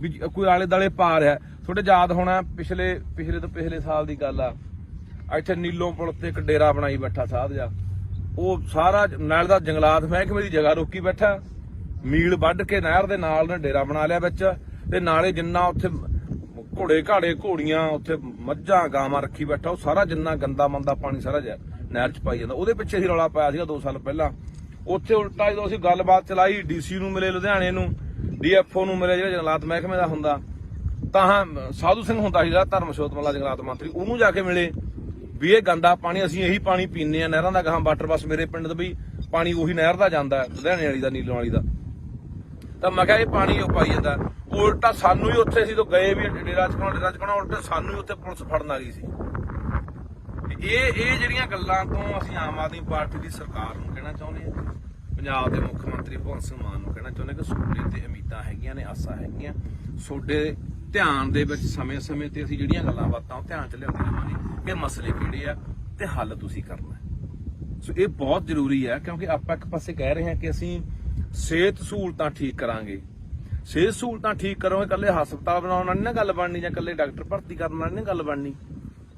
ਵੀ ਕੋਈ ਆਲੇ ਦਾਲੇ ਪਾ ਰਿਹਾ। ਤੁਹਾਡੇ ਯਾਦ ਹੋਣਾ ਪਿਛਲੇ ਸਾਲ ਦੀ ਗੱਲ ਆ, ਇੱਥੇ ਨੀਲੋਂ ਪੁਲ ਤੇ ਇੱਕ ਡੇਰਾ ਬਣਾਈ ਬੈਠਾ ਸਾਧ ਜਾ, ਉਹ ਸਾਰਾ ਨਾਲ ਦਾ ਜੰਗਲਾਤ ਮਹਿਕਮੇ ਦੀ ਜਗ੍ਹਾ ਰੋਕੀ ਬੈਠਾ, ਮੀਲ ਵੱਢ ਕੇ ਨਹਿਰ ਦੇ ਨਾਲ ਨੇ ਡੇਰਾ ਬਣਾ ਲਿਆ ਵਿੱਚ, ਤੇ ਨਾਲੇ ਜਿੰਨਾ ਉੱਥੇ ਘੋੜੇ ਘਾੜੇ ਘੋੜੀਆਂ, ਉੱਥੇ ਮੱਝਾਂ ਗਾਵਾਂ ਰੱਖੀ ਬੈਠਾ, ਉਹ ਸਾਰਾ ਜਿੰਨਾ ਗੰਦਾ ਮੰਦਾ ਪਾਣੀ ਸਾਰਾ ਨਹਿਰ ਚ ਪਾਈ ਜਾਂਦਾ। ਉਹਦੇ ਪਿੱਛੇ ਹੀ ਰੌਲਾ ਪਾਇਆ ਸੀਗਾ 2 ਸਾਲ ਪਹਿਲਾਂ। ਉੱਥੇ ਉਲਟਾ ਜਦੋਂ ਅਸੀਂ ਗੱਲਬਾਤ ਚਲਾਈ, ਡੀਸੀ ਨੂੰ ਮਿਲੇ ਲੁਧਿਆਣੇ ਨੂੰ, DFO ਨੂੰ ਮਿਲੇ ਜਿਹੜਾ ਜੰਗਲਾਤ ਮਹਿਕਮੇ ਦਾ ਹੁੰਦਾ, ਤਾਂ ਸਾਧੂ ਸਿੰਘ ਹੁੰਦਾ ਸੀ ਜਿਹੜਾ ਧਰਮਸ਼ੋਤ ਮੱਲਾ ਜੰਗਲਾਤ ਮੰਤਰੀ, ਉਹਨੂੰ ਜਾ ਕੇ ਮਿਲੇ। ਵੀ ਇਹ ਗੰਦਾ ਪਾਣੀ ਅਸੀਂ ਇਹੀ ਪਾਣੀ ਪੀਂਦੇ ਆ ਨਹਿਰਾਂ ਦਾ। ਗਾਹਾਂ ਵਾਟਰ ਬੱਸ ਮੇਰੇ ਪਿੰਡ ਦਾ ਵੀ ਪਾਣੀ ਉਹੀ ਨਹਿਰ ਦਾ ਜਾਂਦਾ ਲੁਧਿਆਣੇ ਵਾਲੀ ਦਾ, ਨੀਲੋਂ ਵਾਲੀ ਦਾ। ਤਾਂ ਮੈਂ ਕਿਹਾ ਇਹ ਪਾਣੀ ਉਹ ਪਾਈ ਜਾਂਦਾ, ਉਲਟਾ ਸਾਨੂੰ ਹੀ ਉੱਥੇ ਅਸੀਂ ਤੋਂ ਗਏ ਵੀ ਡੇਰਾ ਚਕਾਉਣਾ ਉਲਟਾ ਸਾਨੂੰ ਹੀ ਉੱਥੇ ਪੁਲਿਸ ਫੜਨ ਆ ਗਈ ਸੀ। ਇਹ ਜਿਹੜੀਆਂ ਗੱਲਾਂ ਤੋਂ ਅਸੀਂ ਆਮ ਆਦਮੀ ਪਾਰਟੀ ਦੀ ਸਰਕਾਰ ਨੂੰ ਕਹਿਣਾ ਚਾਹੁੰਦੇ ਹਾਂ, ਪੰਜਾਬ ਦੇ ਮੁੱਖ ਮੰਤਰੀ ਭਗਵੰਤ ਸਿੰਘ ਮਾਨ ਨੂੰ ਕਹਿਣਾ ਚਾਹੁੰਦੇ ਕਿ ਤੁਹਾਡੇ ਤੇ ਉਮੀਦਾਂ ਹੈਗੀਆਂ ਨੇ, ਆਸਾਂ ਹੈਗੀਆਂ, ਤੁਹਾਡੇ ਧਿਆਨ ਦੇ ਵਿੱਚ ਸਮੇਂ-ਸਮੇਂ ਤੇ ਅਸੀਂ ਜਿਹੜੀਆਂ ਗੱਲਾਂ ਬਾਤਾਂ ਉਹ ਧਿਆਨ ਚ ਲਿਆਉਂਦੇ ਰਹਾਂਗੇ ਕਿ ਮਸਲੇ ਕਿਹੜੇ ਆ ਤੇ ਹੱਲ ਤੁਸੀਂ ਕਰਨਾ। ਸੋ ਇਹ ਬਹੁਤ ਜ਼ਰੂਰੀ ਹੈ, ਕਿਉਂਕਿ ਆਪਾਂ ਇੱਕ ਪਾਸੇ ਕਹਿ ਰਹੇ ਹਾਂ ਕਿ ਅਸੀਂ ਸਿਹਤ ਸਹੂਲਤਾਂ ਠੀਕ ਕਰਾਂਗੇ। ਸਿਹਤ ਸਹੂਲਤਾਂ ਠੀਕ ਕਰੋਗੇ, ਇਕੱਲੇ ਹਸਪਤਾਲ ਬਣਾਉਣ ਨਾਲ ਨਹੀਂ ਨਾ ਗੱਲ ਬਣਨੀ, ਜਾਂ ਇਕੱਲੇ ਡਾਕਟਰ ਭਰਤੀ ਕਰਨ ਨਾਲ ਨਹੀਂ ਗੱਲ ਬਣਨੀ।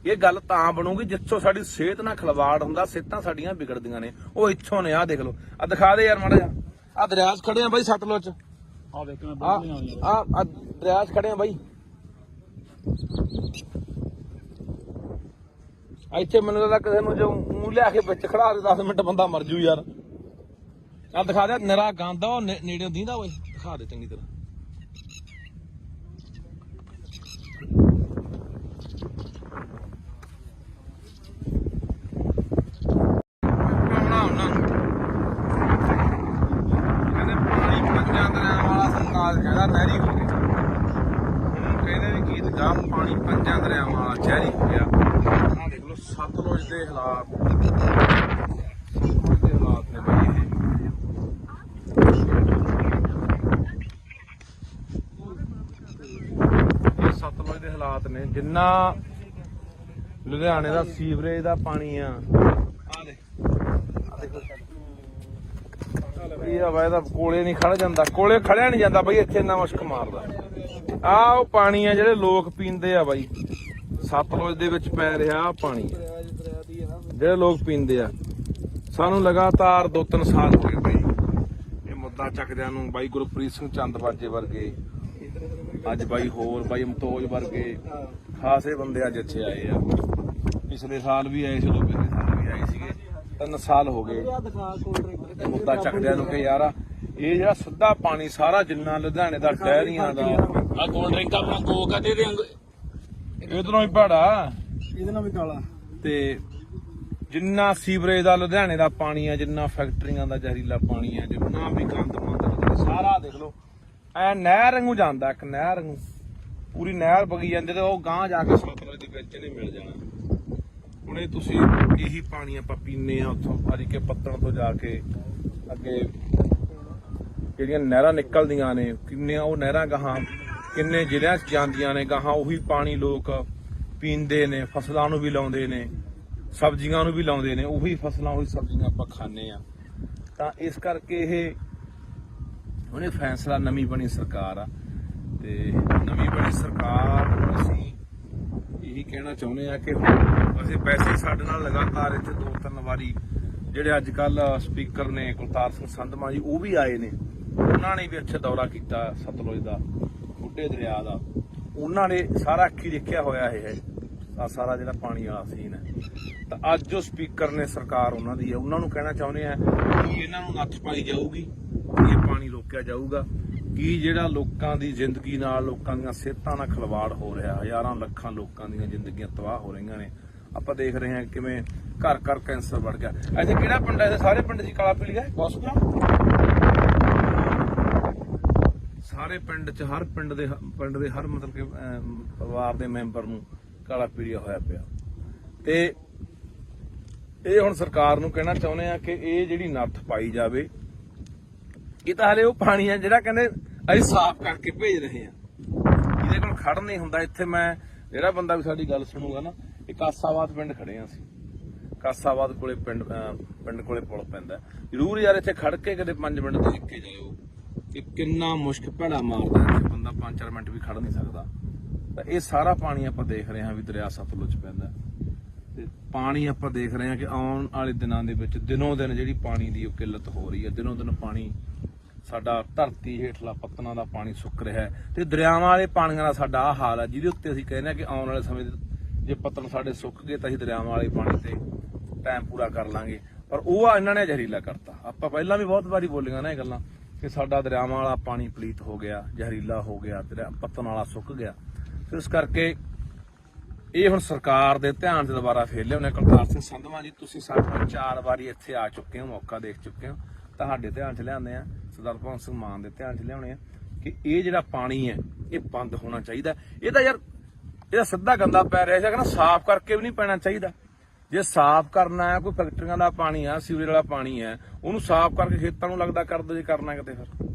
ਇਹ ਗੱਲ ਤਾਂ ਬਣੂਗੀ ਜਿੱਥੋਂ ਸਾਡੀ ਸਿਹਤ ਨਾਲ ਖਿਲਵਾੜ ਹੁੰਦਾ, ਸਿਹਤਾਂ ਸਾਡੀਆਂ ਵਿਗੜਦੀਆਂ ਨੇ। ਉਹ ਇੱਥੋਂ ਨੇ, ਆਹ ਦੇਖ ਲਓ, ਆਹ ਦਿਖਾ ਦੇ ਯਾਰ ਮਾੜਾ ਜਿਹਾ, ਆਹ ਦਰਿਆ 'ਚ ਖੜੇ ਆ ਬਾਈ ਸਤਲੁਜ 'ਚ, ਆ ਦੇਖ ਮੈਂ ਆਹ ਦਰਿਆ 'ਚ ਖੜੇ ਆ ਬਾਈ। ਇੱਥੇ ਮੈਨੂੰ ਲੱਗਦਾ ਕਿਸੇ ਨੂੰ ਜੋ ਮੂੰਹ ਲਿਆ ਕੇ ਵਿੱਚ ਖੜਾ ਦੇ 10 ਮਿੰਟ ਬੰਦਾ ਮਰ ਜੂ ਯਾਰ। ਆਹ ਦਿਖਾ ਦੇ, ਨਿਰਾ ਗੰਦ ਉਹ ਨੇੜੇ ਦੀਂਦਾ ਓਏ, ਦਿਖਾ ਦੇ ਚੰਗੀ ਤਰ੍ਹਾਂ। ਕਹਿੰਦਾ ਨਹਿਰੀ ਹੋ ਗਿਆ, ਹੁਣ ਕਹਿੰਦੇ ਵੀ ਗੀਤ ਗਾ ਪਾਣੀ ਪੰਜਾਂ ਦਰਿਆਵਾਂ ਵਾਲਾ ਜ਼ਹਿਰੀ ਹੋ ਗਿਆ। ਆਹ ਦੇਖ ਲਓ ਸਤਲੁਜ ਦੇ ਹਾਲਾਤ ਨੇ ਬਈ ਇਹ ਸਤਲੁਜ ਦੇ ਹਾਲਾਤ ਨੇ। ਜਿੰਨਾ ਲੁਧਿਆਣੇ ਦਾ ਸੀਵਰੇਜ ਦਾ ਪਾਣੀ ਆ, ਆਹ ਦੇ ਇਹ ਹਵਾ ਇਹਦਾ ਕੋਲੇ ਨਹੀਂ ਖੜ ਜਾਂਦਾ, ਕੋਲੇ ਖੜਿਆ ਨਹੀਂ ਜਾਂਦਾ ਬਈ, ਇੱਥੇ ਇੰਨਾ ਮੁਸ਼ਕ ਮਾਰਦਾ। ਆਹ ਉਹ ਪਾਣੀ ਆ ਜਿਹੜੇ ਲੋਕ ਪੀਂਦੇ ਆ ਬਾਈ, ਸਤਲੁਜ ਦੇ ਵਿੱਚ ਪੈ ਰਿਹਾ ਪਾਣੀ ਜਿਹੜੇ ਲੋਕ ਪੀਂਦੇ ਆ। ਸਾਨੂੰ ਲਗਾਤਾਰ 2-3 ਸਾਲ ਹੋ ਗਏ ਬਾਈ ਇਹ ਮੁੱਦਾ ਚੱਕਦਿਆਂ ਨੂੰ। ਬਾਈ ਗੁਰਪ੍ਰੀਤ ਸਿੰਘ ਚੰਦਬਾਜੇ ਵਰਗੇ, ਅੱਜ ਬਾਈ ਹੋਰ ਬਾਈ ਮਤੋਜ ਵਰਗੇ ਖਾਸੇ ਬੰਦੇ ਅੱਜ ਇੱਥੇ ਆਏ ਆ। ਪਿਛਲੇ ਸਾਲ ਵੀ ਆਏ ਸੀ, ਪਿਛਲੇ ਸਾਲ ਵੀ ਆਏ ਸੀਗੇ। 3 ਸਾਲ ਹੋ ਗਏ ਮੁੱਦਾ ਚੱਕਦਿਆਂ ਨੂੰ ਕਿ ਯਾਰ ਇਹ ਜਿਹੜਾ ਸਿੱਧਾ ਪਾਣੀ ਸਾਰਾ ਜਿੰਨਾ ਲੁਧਿਆਣੇ ਦਾ ਡੈਰੀਆਂ ਦਾ, ਆ ਕੋਲਡ ਡਰਿੰਕ ਆਪਣਾ ਕੋਕ ਆ ਦੇ ਦੇ, ਇਧਰੋਂ ਹੀ ਭਾੜਾ ਇਹਦੇ ਨਾਲ ਵੀ ਕਾਲਾ, ਤੇ ਜਿੰਨਾ ਸੀਵਰੇਜ ਦਾ ਲੁਧਿਆਣੇ ਦਾ ਪਾਣੀ ਆ, ਜਿੰਨਾ ਫੈਕਟਰੀਆਂ ਦਾ ਜ਼ਹਿਰੀਲਾ ਪਾਣੀ ਆ, ਜਿੰਨਾ ਵੀ ਗੰਦ ਮੰਦ ਸਾਰਾ ਦੇਖ ਲਓ ਐ ਨਹਿਰ ਵਾਂਗੂ ਜਾਂਦਾ, ਇੱਕ ਨਹਿਰ ਵਾਂਗੂ ਪੂਰੀ ਨਹਿਰ ਵਗੀ ਜਾਂਦੀ, ਤੇ ਉਹ ਗਾਂਹ ਜਾ ਕੇ ਸਤਲੁਜ ਦੇ ਵਿੱਚ ਨਹੀਂ ਮਿਲ ਜਾਣਾ। ਹੁਣ ਇਹ ਤੁਸੀਂ ਇਹੀ ਪਾਣੀ ਆਪਾਂ ਪੀਂਦੇ ਆ ਉੱਥੋਂ ਅਜ ਕੇ ਪੱਤਣ ਤੋਂ ਜਾ ਕੇ ਅੱਗੇ ਜਿਹੜੀਆਂ ਨਹਿਰਾਂ ਨਿਕਲਦੀਆਂ ਨੇ, ਕਿੰਨੀਆਂ ਉਹ ਨਹਿਰਾਂ ਗਾਹਾਂ ਕਿੰਨੇ ਜ਼ਿਲ੍ਹਿਆਂ 'ਚ ਜਾਂਦੀਆਂ ਨੇ, ਗਾਹਾਂ ਉਹੀ ਪਾਣੀ ਲੋਕ ਪੀਂਦੇ ਨੇ, ਫਸਲਾਂ ਨੂੰ ਵੀ ਲਾਉਂਦੇ ਨੇ, ਸਬਜ਼ੀਆਂ ਨੂੰ ਵੀ ਲਾਉਂਦੇ ਨੇ, ਉਹੀ ਫਸਲਾਂ ਉਹੀ ਸਬਜ਼ੀਆਂ ਆਪਾਂ ਖਾਂਦੇ ਆ। ਤਾਂ ਇਸ ਕਰਕੇ ਇਹ ਉਹਨੇ ਫੈਸਲਾ, ਨਵੀਂ ਬਣੀ ਸਰਕਾਰ ਆ, ਤੇ ਨਵੀਂ ਬਣੀ ਸਰਕਾਰ ਨੂੰ ਅਸੀਂ ਇਹੀ ਕਹਿਣਾ ਚਾਹੁੰਦੇ ਆ ਕਿ ਅਸੀਂ ਵੈਸੇ ਸਾਡੇ ਨਾਲ ਲਗਾਤਾਰ ਇੱਥੇ 2-3 ਵਾਰੀ ਜਿਹੜੇ ਅੱਜ ਕੱਲ ਸਪੀਕਰ ਨੇ ਕੁਲਤਾਰ ਸਿੰਘ ਸੰਧਮਾ ਜੀ, ਉਹ ਵੀ ਆਏ ਨੇ, ਉਹਨਾਂ ਨੇ ਵੀ ਇੱਥੇ ਦੌਰਾ ਕੀਤਾ ਸਤਲੁਜ ਦਾ, ਬੁੱਢੇ ਦਰਿਆ ਦਾ। ਉਹਨਾਂ ਨੇ ਸਾਰਾ ਅੱਖੀ ਦੇਖਿਆ ਹੋਇਆ ਇਹ ਸਾਰਾ ਜਿਹੜਾ ਪਾਣੀ ਵਾਲਾ ਸੀਨ ਹੈ। ਤਾਂ ਅੱਜ ਜੋ ਸਪੀਕਰ ਨੇ ਸਰਕਾਰ ਉਹਨਾਂ ਦੀ ਹੈ, ਉਹਨਾਂ ਨੂੰ ਕਹਿਣਾ ਚਾਹੁੰਦੇ ਆ ਕਿ ਇਹਨਾਂ ਨੂੰ ਨੱਥ ਪਾਈ ਜਾਊਗੀ, ਇਹ ਪਾਣੀ ਰੋਕਿਆ ਜਾਊਗਾ, ਕਿ ਜਿਹੜਾ ਲੋਕਾਂ ਦੀ ਜ਼ਿੰਦਗੀ ਨਾਲ, ਲੋਕਾਂ ਦੀਆਂ ਸਿਹਤਾਂ ਨਾਲ ਖਿਲਵਾੜ ਹੋ ਰਿਹਾ, ਹਜ਼ਾਰਾਂ ਲੱਖਾਂ ਲੋਕਾਂ ਦੀਆਂ ਜ਼ਿੰਦਗੀਆਂ ਤਬਾਹ ਹੋ ਰਹੀਆਂ ਨੇ। ਆਪਾਂ ਦੇਖ ਰਹੇ ਹਾਂ ਕਿਵੇਂ ਘਰ ਘਰ ਕੈਂਸਰ ਵੱਧ ਗਿਆ। ਇੱਥੇ ਕਿਹੜਾ ਪਿੰਡ ਹੈ? ਸਾਰੇ ਪਿੰਡ 'ਚ ਕਾਲਾ ਪੀਲੀਆ ਹਸਪਤਾਲ, ਸਾਰੇ ਪਿੰਡ 'ਚ, ਹਰ ਪਿੰਡ ਦੇ ਹਰ ਮਤਲਬ ਕਿ ਪਰਿਵਾਰ ਦੇ ਮੈਂਬਰ ਨੂੰ ਕਾਲਾ ਪੀਲੀਆ ਹੋਇਆ ਪਿਆ। ਤੇ ਇਹ ਹੁਣ ਸਰਕਾਰ ਨੂੰ ਕਹਿਣਾ ਚਾਹੁੰਦੇ ਆ ਕਿ ਇਹ ਜਿਹੜੀ ਨੱਥ ਪਾਈ ਜਾਵੇ। ਇਹ ਤਾਂ ਹਲੇ ਉਹ ਪਾਣੀ ਆ ਜਿਹੜਾ ਕਹਿੰਦੇ ਅਸੀਂ ਸਾਫ਼ ਕਰਕੇ ਭੇਜ ਰਹੇ ਆ, ਇਹਦੇ ਕੋਲ ਖੜ ਨਹੀਂ ਹੁੰਦਾ। ਇੱਥੇ ਮੈਂ ਜਿਹੜਾ ਬੰਦਾ ਵੀ ਸਾਡੀ ਗੱਲ ਸੁਣੂਗਾ ਨਾ, ਇਹ ਕਾਸਾਬਾਦ ਪਿੰਡ ਖੜੇ ਆ ਅਸੀਂ, ਕਾਸਾਬਾਦ ਕੋਲੇ ਪਿੰਡ ਕੋਲੇ ਪੁਲ ਪੈਂਦਾ। ਜ਼ਰੂਰ ਯਾਰ ਇੱਥੇ ਖੜ ਕੇ ਕਦੇ 5 ਮਿੰਟ ਦੇਖ ਕੇ ਜਾਇਓ ਕਿ ਕਿੰਨਾ ਮੁਸ਼ਕ ਭੈੜਾ ਮਾਰਦਾ, ਇੱਥੇ ਬੰਦਾ 5-4 ਮਿੰਟ ਵੀ ਖੜ ਨਹੀਂ ਸਕਦਾ। ਤਾਂ ਇਹ ਸਾਰਾ ਪਾਣੀ ਆਪਾਂ ਦੇਖ ਰਹੇ ਹਾਂ ਵੀ ਦਰਿਆ ਸਤਲੁਜ ਪੈਂਦਾ, ਤੇ ਪਾਣੀ ਆਪਾਂ ਦੇਖ ਰਹੇ ਹਾਂ ਕਿ ਆਉਣ ਵਾਲੇ ਦਿਨਾਂ ਦੇ ਵਿੱਚ ਦਿਨੋਂ ਦਿਨ ਜਿਹੜੀ ਪਾਣੀ ਦੀ ਉਹ ਕਿੱਲਤ ਹੋ ਰਹੀ ਹੈ। ਦਿਨੋਂ ਦਿਨ ਪਾਣੀ ਸਾਡਾ ਧਰਤੀ ਹੇਠਲਾ ਪੱਤਨਾਂ ਦਾ ਪਾਣੀ ਸੁੱਕ ਰਿਹਾ ਹੈ, ਤੇ ਦਰਿਆਵਾਂ ਵਾਲੇ ਪਾਣੀਆਂ ਦਾ ਸਾਡਾ ਆਹ ਹਾਲ ਹੈ, ਜਿਹਦੇ ਉੱਤੇ ਅਸੀਂ ਕਹਿੰਦੇ ਹਾਂ ਕਿ ਆਉਣ ਵਾਲੇ ਸਮੇਂ ਜੇ ਪੱਤਨ ਸਾਡੇ ਸੁੱਕ ਗਏ ਤਾਂ ਅਸੀਂ ਦਰਿਆਵਾਂ ਵਾਲੇ ਪਾਣੀ ਤੇ ਟਾਈਮ ਪੂਰਾ ਕਰ ਲਾਂਗੇ। ਪਰ ਉਹ ਇਹਨਾਂ ਨੇ ਜ਼ਹਿਰੀਲਾ ਕਰਤਾ। ਆਪਾਂ ਪਹਿਲਾਂ ਵੀ ਬਹੁਤ ਵਾਰੀ ਬੋਲੀਆਂ ਨਾ ਇਹ ਗੱਲਾਂ ਕਿ ਸਾਡਾ ਦਰਿਆਵਾਂ ਵਾਲਾ ਪਾਣੀ ਪਲੀਤ ਹੋ ਗਿਆ, ਜ਼ਹਿਰੀਲਾ ਹੋ ਗਿਆ, ਪੱਤਨ ਵਾਲਾ ਸੁੱਕ ਗਿਆ। ਤੇ ਇਸ ਕਰਕੇ ਇਹ ਹੁਣ ਸਰਕਾਰ ਦੇ ਧਿਆਨ 'ਚ ਦੁਬਾਰਾ ਫੇਰ ਲਿਆਉਣੇ। ਕੁਲਤਾਰ ਸਿੰਘ ਸੰਧਵਾਂ ਜੀ, ਤੁਸੀਂ ਸਾਡੇ ਨਾਲ 4 ਵਾਰੀ ਇੱਥੇ ਆ ਚੁੱਕੇ ਹੋ, ਮੌਕਾ ਦੇਖ ਚੁੱਕੇ ਹੋ, ਤੁਹਾਡੇ ਧਿਆਨ 'ਚ ਲਿਆਉਂਦੇ ਆ, ਸਰਦਾਰ ਭਗਵੰਤ ਸਿੰਘ ਮਾਨ ਦੇ ਧਿਆਨ 'ਚ ਲਿਆਉਣੇ ਆ ਕਿ ਇਹ ਜਿਹੜਾ ਪਾਣੀ ਹੈ ਇਹ ਬੰਦ ਹੋਣਾ ਚਾਹੀਦਾ। ਇਹ ਤਾਂ ਯਾਰ ਇਹਦਾ ਸਿੱਧਾ ਗੰਦਾ ਪੈ ਰਿਹਾ ਸੀਗਾ ਨਾ, ਸਾਫ਼ ਕਰਕੇ ਵੀ ਨਹੀਂ ਪੈਣਾ ਚਾਹੀਦਾ। ਜੇ ਸਾਫ਼ ਕਰਨਾ ਹੈ, ਕੋਈ ਫੈਕਟਰੀਆਂ ਦਾ ਪਾਣੀ ਆ, ਸੀਵਰੇਜ ਵਾਲਾ ਪਾਣੀ ਹੈ, ਉਹਨੂੰ ਸਾਫ਼ ਕਰਕੇ ਖੇਤਾਂ ਨੂੰ ਲੱਗਦਾ ਕਰ ਦੋ ਜੇ ਕਰਨਾ ਕਿਤੇ ਫਿਰ।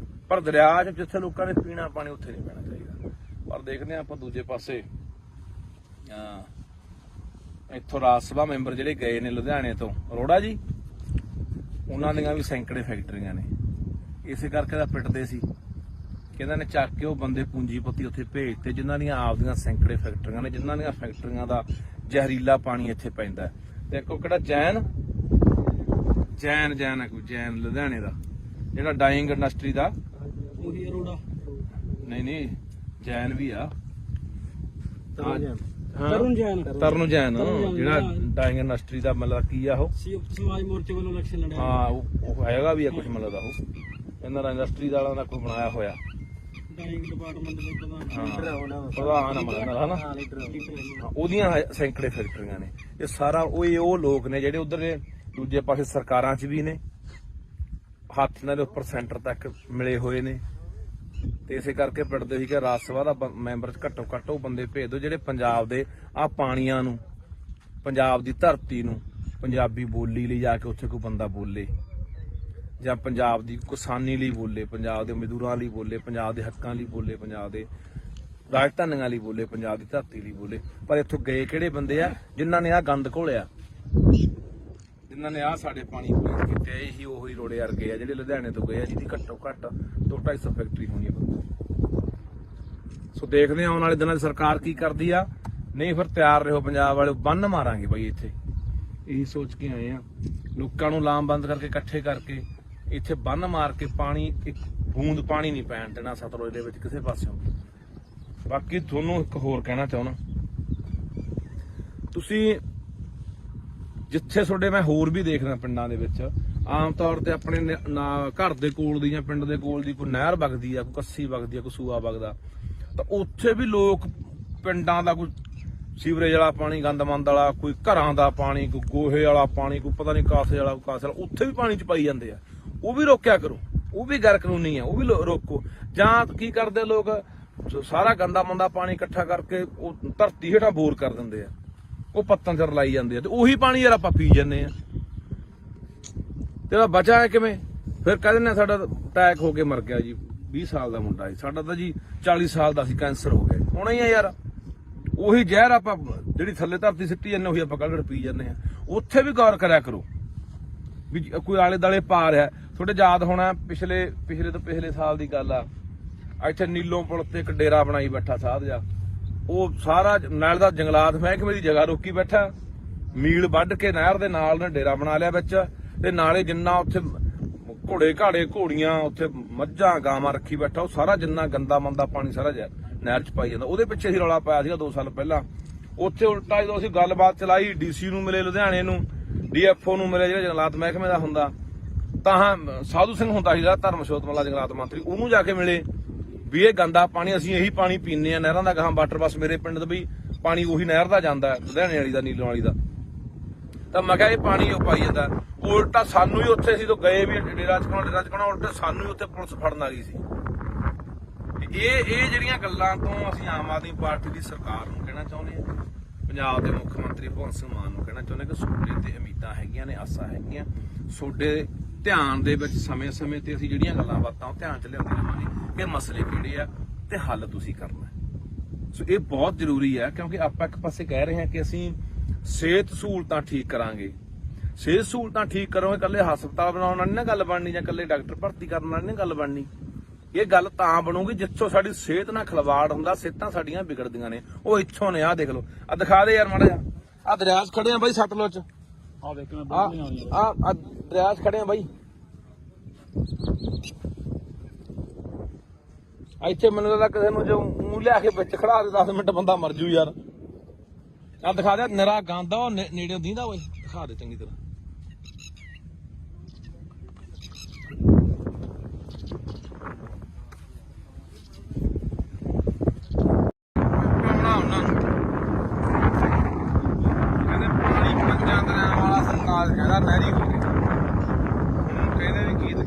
ਪਰ ਦਰਿਆ 'ਚ ਜਿੱਥੇ ਲੋਕਾਂ ਨੇ ਪੀਣਾ ਪਾਣੀ ਉੱਥੇ ਨਹੀਂ ਪੈਣਾ ਚਾਹੀਦਾ। ਪਰ ਦੇਖਦੇ ਹਾਂ ਆਪਾਂ ਦੂਜੇ ਪਾਸੇ ਇੱਥੋਂ ਰਾਜ ਸਭਾ ਮੈਂਬਰ ਜਿਹੜੇ ਗਏ ਨੇ ਲੁਧਿਆਣੇ ਤੋਂ, ਅਰੋੜਾ ਜੀ, ਉਹਨਾਂ ਦੀਆਂ ਵੀ ਸੈਂਕੜੇ ਫੈਕਟਰੀਆਂ ਨੇ। ਇਸੇ ਕਰਕੇ ਤਾਂ ਪਿੱਟਦੇ ਸੀ ਕਿ ਇਹਨਾਂ ਨੇ ਚੱਕ ਕੇ ਉਹ ਬੰਦੇ ਪੂੰਜੀਪਤੀ ਉੱਥੇ ਭੇਜਤੇ ਜਿਨ੍ਹਾਂ ਦੀਆਂ ਆਪਦੀਆਂ ਸੈਂਕੜੇ ਫੈਕਟਰੀਆਂ ਨੇ, ਜਿਨ੍ਹਾਂ ਦੀਆਂ ਫੈਕਟਰੀਆਂ ਦਾ ਜ਼ਹਿਰੀਲਾ ਪਾਣੀ ਇੱਥੇ ਪੈਂਦਾ। ਤੇ ਇੱਕ ਉਹ ਕਿਹੜਾ ਜੈਨ ਹੈ, ਕੋਈ ਜੈਨ ਲੁਧਿਆਣੇ ਦਾ, ਜਿਹੜਾ ਡਾਈਂਗ ਇੰਡਸਟਰੀ ਦਾ, ਉਹੀ ਅਰੋੜਾ ਨਹੀਂ ਜੈਨ ਵੀ ਆ, ਤਰੁਣ ਜੈਨ ਜਿਹੜਾ ਡਾਈਂਗ ਇੰਡਸਟਰੀ ਦਾ ਮਤਲਬ ਕੀ ਆ, ਉਹ ਸੰਯੁਕਤ ਸਮਾਜ ਮੋਰਚੇ ਵੱਲੋਂ ਇਲੈਕਸ਼ਨ ਲੜਿਆ। ਹਾਂ ਉਹ ਹੈਗਾ ਵੀ ਆ ਕੁਝ ਮਤਲਬ ਦਾ, ਉਹ ਇਹਨਾਂ ਦਾ ਇੰਡਸਟਰੀ ਵਾਲਾ ਦਾ ਕੋਈ ਬਣਾਇਆ ਹੋਇਆ ਡਾਈਂਗ ਡਿਪਾਰਟਮੈਂਟ ਦੇ ਪ੍ਰਧਾਨ ਹਨਾ, ਉਹਦੀਆਂ ਸੈਂਕੜੇ ਫੈਕਟਰੀਆਂ ਨੇ। ਇਹ ਸਾਰਾ ਉਹ ਲੋਕ ਨੇ ਜਿਹੜੇ ਉਧਰ ਦੂਜੇ ਪਾਸੇ ਸਰਕਾਰਾਂ 'ਚ ਵੀ ਨੇ, ਹੱਥ ਨਾਲ ਉੱਪਰ ਸੈਂਟਰ ਤੱਕ ਮਿਲੇ ਹੋਏ ਨੇ। ਤੇ ਇਸੇ ਕਰਕੇ ਪਿੱਟਦੇ ਸੀ ਕਿ ਰਾਜ ਸਭਾ ਦਾ ਮੈਂਬਰ ਘੱਟੋ ਘੱਟ ਉਹ ਬੰਦੇ ਭੇਜ ਦਿਓ ਜਿਹੜੇ ਪੰਜਾਬ ਦੇ ਆਹ ਪਾਣੀਆਂ ਨੂੰ, ਪੰਜਾਬ ਦੀ ਧਰਤੀ ਨੂੰ, ਪੰਜਾਬੀ ਬੋਲੀ ਲਈ ਜਾ ਕੇ ਉੱਥੇ ਕੋਈ ਬੰਦਾ ਬੋਲੇ, ਜਾਂ ਪੰਜਾਬ ਦੀ ਕਿਸਾਨੀ ਲਈ ਬੋਲੇ, ਪੰਜਾਬ ਦੇ ਮਜ਼ਦੂਰਾਂ ਲਈ ਬੋਲੇ, ਪੰਜਾਬ ਦੇ ਹੱਕਾਂ ਲਈ ਬੋਲੇ, ਪੰਜਾਬ ਦੇ ਰਾਜਧਾਨੀਆਂ ਲਈ ਬੋਲੇ, ਪੰਜਾਬ ਦੀ ਧਰਤੀ ਲਈ ਬੋਲੇ। ਪਰ ਇੱਥੋਂ ਗਏ ਕਿਹੜੇ ਬੰਦੇ ਆ ਜਿਨ੍ਹਾਂ ਨੇ ਆਹ ਗੰਦ ਘੋਲਿਆ, ਜਿਨ੍ਹਾਂ ਨੇ ਆਹ ਸਾਡੇ ਪਾਣੀ ਪੀਣ ਕੀਤੇ। ਇਹੀ ਉਹੀ ਰੋੜੇ ਵਰਗੇ ਆ ਜਿਹੜੇ ਲੁਧਿਆਣੇ ਤੋਂ ਗਏ ਆ, ਜਿਹਦੀ ਘੱਟੋ ਘੱਟ 200-250 ਫੈਕਟਰੀ ਹੋਣੀ ਆ। ਸੋ ਦੇਖਦੇ ਆ ਆਉਣ ਵਾਲੇ ਦਿਨਾਂ 'ਚ ਸਰਕਾਰ ਕੀ ਕਰਦੀ ਆ। ਨਹੀਂ ਫਿਰ ਤਿਆਰ ਰਹੋ ਪੰਜਾਬ ਵਾਲੇ, ਬੰਨ ਮਾਰਾਂਗੇ ਬਾਈ ਇੱਥੇ। ਇਹੀ ਸੋਚ ਕੇ ਆਏ ਆ, ਲੋਕਾਂ ਨੂੰ ਲਾਮਬੰਦ ਕਰਕੇ ਇਕੱਠੇ ਕਰਕੇ ਇੱਥੇ ਬੰਨ ਮਾਰ ਕੇ ਪਾਣੀ, ਇੱਕ ਬੂੰਦ ਪਾਣੀ ਨਹੀਂ ਪੈਣ ਦੇਣਾ ਸਤਲੁਜ ਦੇ ਵਿੱਚ ਕਿਸੇ ਪਾਸਿਓਂ। ਬਾਕੀ ਤੁਹਾਨੂੰ ਇੱਕ ਹੋਰ ਕਹਿਣਾ ਚਾਹੁੰਦਾ, ਤੁਸੀਂ ਜਿੱਥੇ ਤੁਹਾਡੇ ਮੈਂ ਹੋਰ ਵੀ ਦੇਖਦਾ ਪਿੰਡਾਂ ਦੇ ਵਿੱਚ ਆਮ ਤੌਰ ਤੇ ਆਪਣੇ ਘਰ ਦੇ ਕੋਲ ਦੀ ਜਾਂ ਪਿੰਡ ਦੇ ਕੋਲ ਦੀ ਕੋਈ ਨਹਿਰ ਵਗਦੀ ਆ, ਕੋਈ ਕੱਸੀ ਵਗਦੀ ਆ, ਕੋਈ ਸੂਆ ਵਗਦਾ, ਤਾਂ ਉੱਥੇ ਵੀ ਲੋਕ ਪਿੰਡਾਂ ਦਾ ਕੋਈ ਸੀਵਰੇਜ ਵਾਲਾ ਪਾਣੀ, ਗੰਦਮੰਦ ਵਾਲਾ, ਕੋਈ ਘਰਾਂ ਦਾ ਪਾਣੀ, ਕੋਈ ਗੋਹੇ ਵਾਲਾ ਪਾਣੀ, ਕੋਈ ਪਤਾ ਨਹੀਂ ਕਾਸੇ ਵਾਲਾ, ਕਾਸੇ ਵਾਲਾ, ਉੱਥੇ ਵੀ ਪਾਣੀ ਚ ਪਾਈ ਜਾਂਦੇ ਆ। ਉਹ ਵੀ ਰੋਕਿਆ ਕਰੋ, ਉਹ ਵੀ ਗੈਰ ਕਾਨੂੰਨੀ ਆ, ਉਹ ਵੀ ਰੋਕੋ। ਜਾਂ ਕੀ ਕਰਦੇ ਲੋਕ, ਸਾਰਾ ਗੰਦਾ ਮੰਦਾ ਪਾਣੀ ਇਕੱਠਾ ਕਰਕੇ ਉਹ ਧਰਤੀ ਹੇਠਾਂ ਬੋਰ ਕਰ ਦਿੰਦੇ ਆ, ਉਹ ਪੱਤਾਂ ਚ ਰਲਾਈ ਜਾਂਦੇ ਆ, ਤੇ ਉਹੀ ਪਾਣੀ ਯਾਰ ਆਪਾਂ ਪੀ ਜਾਂਦੇ ਆ। ਤੇ ਬਚਾ ਹੈ ਕਿਵੇਂ? ਫਿਰ ਕਹਿੰਦੇ ਨੇ ਸਾਡਾ ਅਟੈਕ ਹੋ ਕੇ ਮਰ ਗਿਆ ਜੀ, 20 ਸਾਲ ਦਾ ਮੁੰਡਾ ਸੀ ਸਾਡਾ, ਤਾਂ ਜੀ 40 ਸਾਲ ਦਾ ਸੀ, ਕੈਂਸਰ ਹੋ ਗਿਆ। ਹੋਣਾ ਹੀ ਆ ਯਾਰ, ਉਹੀ ਜ਼ਹਿਰ ਆਪਾਂ ਜਿਹੜੀ ਥੱਲੇ ਧਰਤੀ ਸਿੱਟੀ ਜਾਂਦੇ ਉਹੀ ਆਪਾਂ ਕੱਢ ਪੀ ਜਾਂਦੇ ਆ। ਉੱਥੇ ਵੀ ਗੌਰ ਕਰਿਆ ਕਰੋ ਵੀ ਕੋਈ ਆਲੇ ਦਾਲੇ ਪਾ ਰਿਹਾ। ਤੁਹਾਡੇ ਯਾਦ ਹੋਣਾ ਪਿਛਲੇ ਤੋਂ ਪਿਛਲੇ ਸਾਲ ਦੀ ਗੱਲ ਆ, ਇੱਥੇ ਨੀਲੋਂ ਪੁਲ ਤੇ ਇੱਕ ਡੇਰਾ ਬਣਾਈ ਬੈਠਾ ਸਾਧ ਜਾ, ਉਹ ਸਾਰਾ ਨਾਲ ਦਾ ਜੰਗਲਾਤ ਮਹਿਕਮੇ ਦੀ ਜਗ੍ਹਾ ਰੋਕੀ ਬੈਠਾ, ਮੀਲ ਵੱਢ ਕੇ ਨਹਿਰ ਦੇ ਨਾਲ ਨੇ ਡੇਰਾ ਬਣਾ ਲਿਆ ਵਿੱਚ, ਤੇ ਨਾਲੇ ਜਿੰਨਾ ਉੱਥੇ ਘੋੜੇ ਘਾੜੇ ਘੋੜੀਆਂ, ਉੱਥੇ ਮੱਝਾਂ ਗਾਵਾਂ ਰੱਖੀ ਬੈਠਾ, ਉਹ ਸਾਰਾ ਜਿੰਨਾ ਗੰਦਾ ਮੰਦਾ ਪਾਣੀ ਸਾਰਾ ਨਹਿਰ ਚ ਪਾਈ ਜਾਂਦਾ। ਉਹਦੇ ਪਿੱਛੇ ਅਸੀਂ ਰੌਲਾ ਪਾਇਆ ਸੀਗਾ 2 ਸਾਲ ਪਹਿਲਾਂ। ਉੱਥੇ ਉਲਟਾ ਜਦੋਂ ਅਸੀਂ ਗੱਲਬਾਤ ਚਲਾਈ, ਡੀਸੀ ਨੂੰ ਮਿਲੇ ਲੁਧਿਆਣੇ ਨੂੰ, ਡੀਐਫਓ ਨੂੰ ਮਿਲੇ ਜਿਹੜਾ ਜੰਗਲਾਤ ਮਹਿਕਮੇ ਦਾ ਹੁੰਦਾ, ਤਾਂ ਸਾਧੂ ਸਿੰਘ ਹੁੰਦਾ ਸੀ ਜਿਹੜਾ ਧਰਮਸ਼ੋਤ ਮੱਲਾ ਜੰਗਲਾਤ ਮੰਤਰੀ, ਉਹਨੂੰ ਜਾ ਕੇ ਮਿਲੇ ਵੀ ਇਹ ਗੰਦਾ ਪਾਣੀ ਅਸੀਂ ਇਹੀ ਪਾਣੀ ਪੀਂਦੇ ਆ ਨਹਿਰਾਂ ਦਾ, ਗਾਹਾਂ ਵਾਟਰ ਬੱਸ ਮੇਰੇ ਪਿੰਡ ਦਾ ਵੀ ਪਾਣੀ ਉਹੀ ਨਹਿਰ ਦਾ ਜਾਂਦਾ ਲੁਧਿਆਣੇ ਵਾਲੀ ਦਾ, ਨੀਲੋਂ ਵਾਲੀ ਦਾ। ਤਾਂ ਮੈਂ ਕਿਹਾ ਇਹ ਪਾਣੀ ਉਹ ਪਾਈ ਜਾਂਦਾ। ਉਲਟਾ ਸਾਨੂੰ ਹੀ ਉੱਥੇ ਅਸੀਂ ਤੋਂ ਗਏ ਵੀ ਡੇਰਾ ਚਕਾਉਣਾ, ਉਲਟਾ ਸਾਨੂੰ ਹੀ ਉੱਥੇ ਪੁਲਿਸ ਫੜਨ ਆ ਗਈ ਸੀ। ਇਹ ਜਿਹੜੀਆਂ ਗੱਲਾਂ ਤੋਂ ਅਸੀਂ ਆਮ ਆਦਮੀ ਪਾਰਟੀ ਦੀ ਸਰਕਾਰ ਨੂੰ ਕਹਿਣਾ ਚਾਹੁੰਦੇ ਹਾਂ, ਪੰਜਾਬ ਦੇ ਮੁੱਖ ਮੰਤਰੀ ਭਗਵੰਤ ਸਿੰਘ ਮਾਨ ਨੂੰ ਕਹਿਣਾ ਚਾਹੁੰਦੇ ਕਿ ਤੁਹਾਡੇ ਤੇ ਉਮੀਦਾਂ ਹੈਗੀਆਂ ਨੇ, ਆਸਾਂ ਹੈਗੀਆਂ, ਤੁਹਾਡੇ ਧਿਆਨ ਦੇ ਵਿੱਚ ਸਮੇਂ-ਸਮੇਂ ਤੇ ਅਸੀਂ ਜਿਹੜੀਆਂ ਗੱਲਾਂ ਬਾਤਾਂ ਉਹ ਧਿਆਨ ਚ ਲਿਆਉਂਦੇ ਰਹਾਂਗੇ ਕਿ ਮਸਲੇ ਕਿਹੜੇ ਆ ਤੇ ਹੱਲ ਤੁਸੀਂ ਕਰਨਾ। ਸੋ ਇਹ ਬਹੁਤ ਜ਼ਰੂਰੀ ਹੈ, ਕਿਉਂਕਿ ਆਪਾਂ ਇੱਕ ਪਾਸੇ ਕਹਿ ਰਹੇ ਹਾਂ ਕਿ ਅਸੀਂ ਸਿਹਤ ਸਹੂਲਤਾਂ ਠੀਕ ਕਰਾਂਗੇ। ਸਿਹਤ ਸਹੂਲਤਾਂ ਠੀਕ ਕਰੋਗੇ, ਇਕੱਲੇ ਹਸਪਤਾਲ ਬਣਾਉਣ ਨਾਲ ਨਹੀਂ ਨਾ ਗੱਲ ਬਣਨੀ, ਜਾਂ ਇਕੱਲੇ ਡਾਕਟਰ ਭਰਤੀ ਕਰਨ ਨਾਲ ਨਹੀਂ ਗੱਲ ਬਣਨੀ। ਇਹ ਗੱਲ ਤਾਂ ਬਣੂਗੀ ਜਿੱਥੋਂ ਸਾਡੀ ਸਿਹਤ ਨਾਲ ਖਿਲਵਾੜ ਹੁੰਦਾ, ਸਿਹਤਾਂ ਸਾਡੀਆਂ ਵਿਗੜਦੀਆਂ ਨੇ। ਉਹ ਇੱਥੋਂ ਨੇ, ਆਹ ਦੇਖ ਲਓ, ਆਹ ਦਿਖਾ ਦੇ ਯਾਰ ਮਾੜਾ ਜਿਹਾ, ਆਹ ਦਰਿਆ 'ਚ ਖੜੇ ਆ ਬਾਈ ਸਤਲੁਜ 'ਚ, ਆ ਦੇਖ ਮੈਂ ਆਹ ਦਰਿਆ 'ਚ ਖੜੇ ਆ ਬਾਈ। ਇੱਥੇ ਮੈਨੂੰ ਲੱਗਦਾ ਕਿਸੇ ਨੂੰ ਜੋ ਮੂੰਹ ਲਿਆ ਕੇ ਵਿੱਚ ਖੜਾ ਦੇ 10 ਮਿੰਟ ਬੰਦਾ ਮਰ ਜੂ ਯਾਰ। ਆਹ ਦਿਖਾ ਦੇ, ਨਿਰਾ ਗੰਦ ਆ, ਉਹ ਨੇੜੇ ਦੀਂਦਾ ਓਏ, ਦਿਖਾ ਦੇ ਚੰਗੀ ਤਰ੍ਹਾਂ।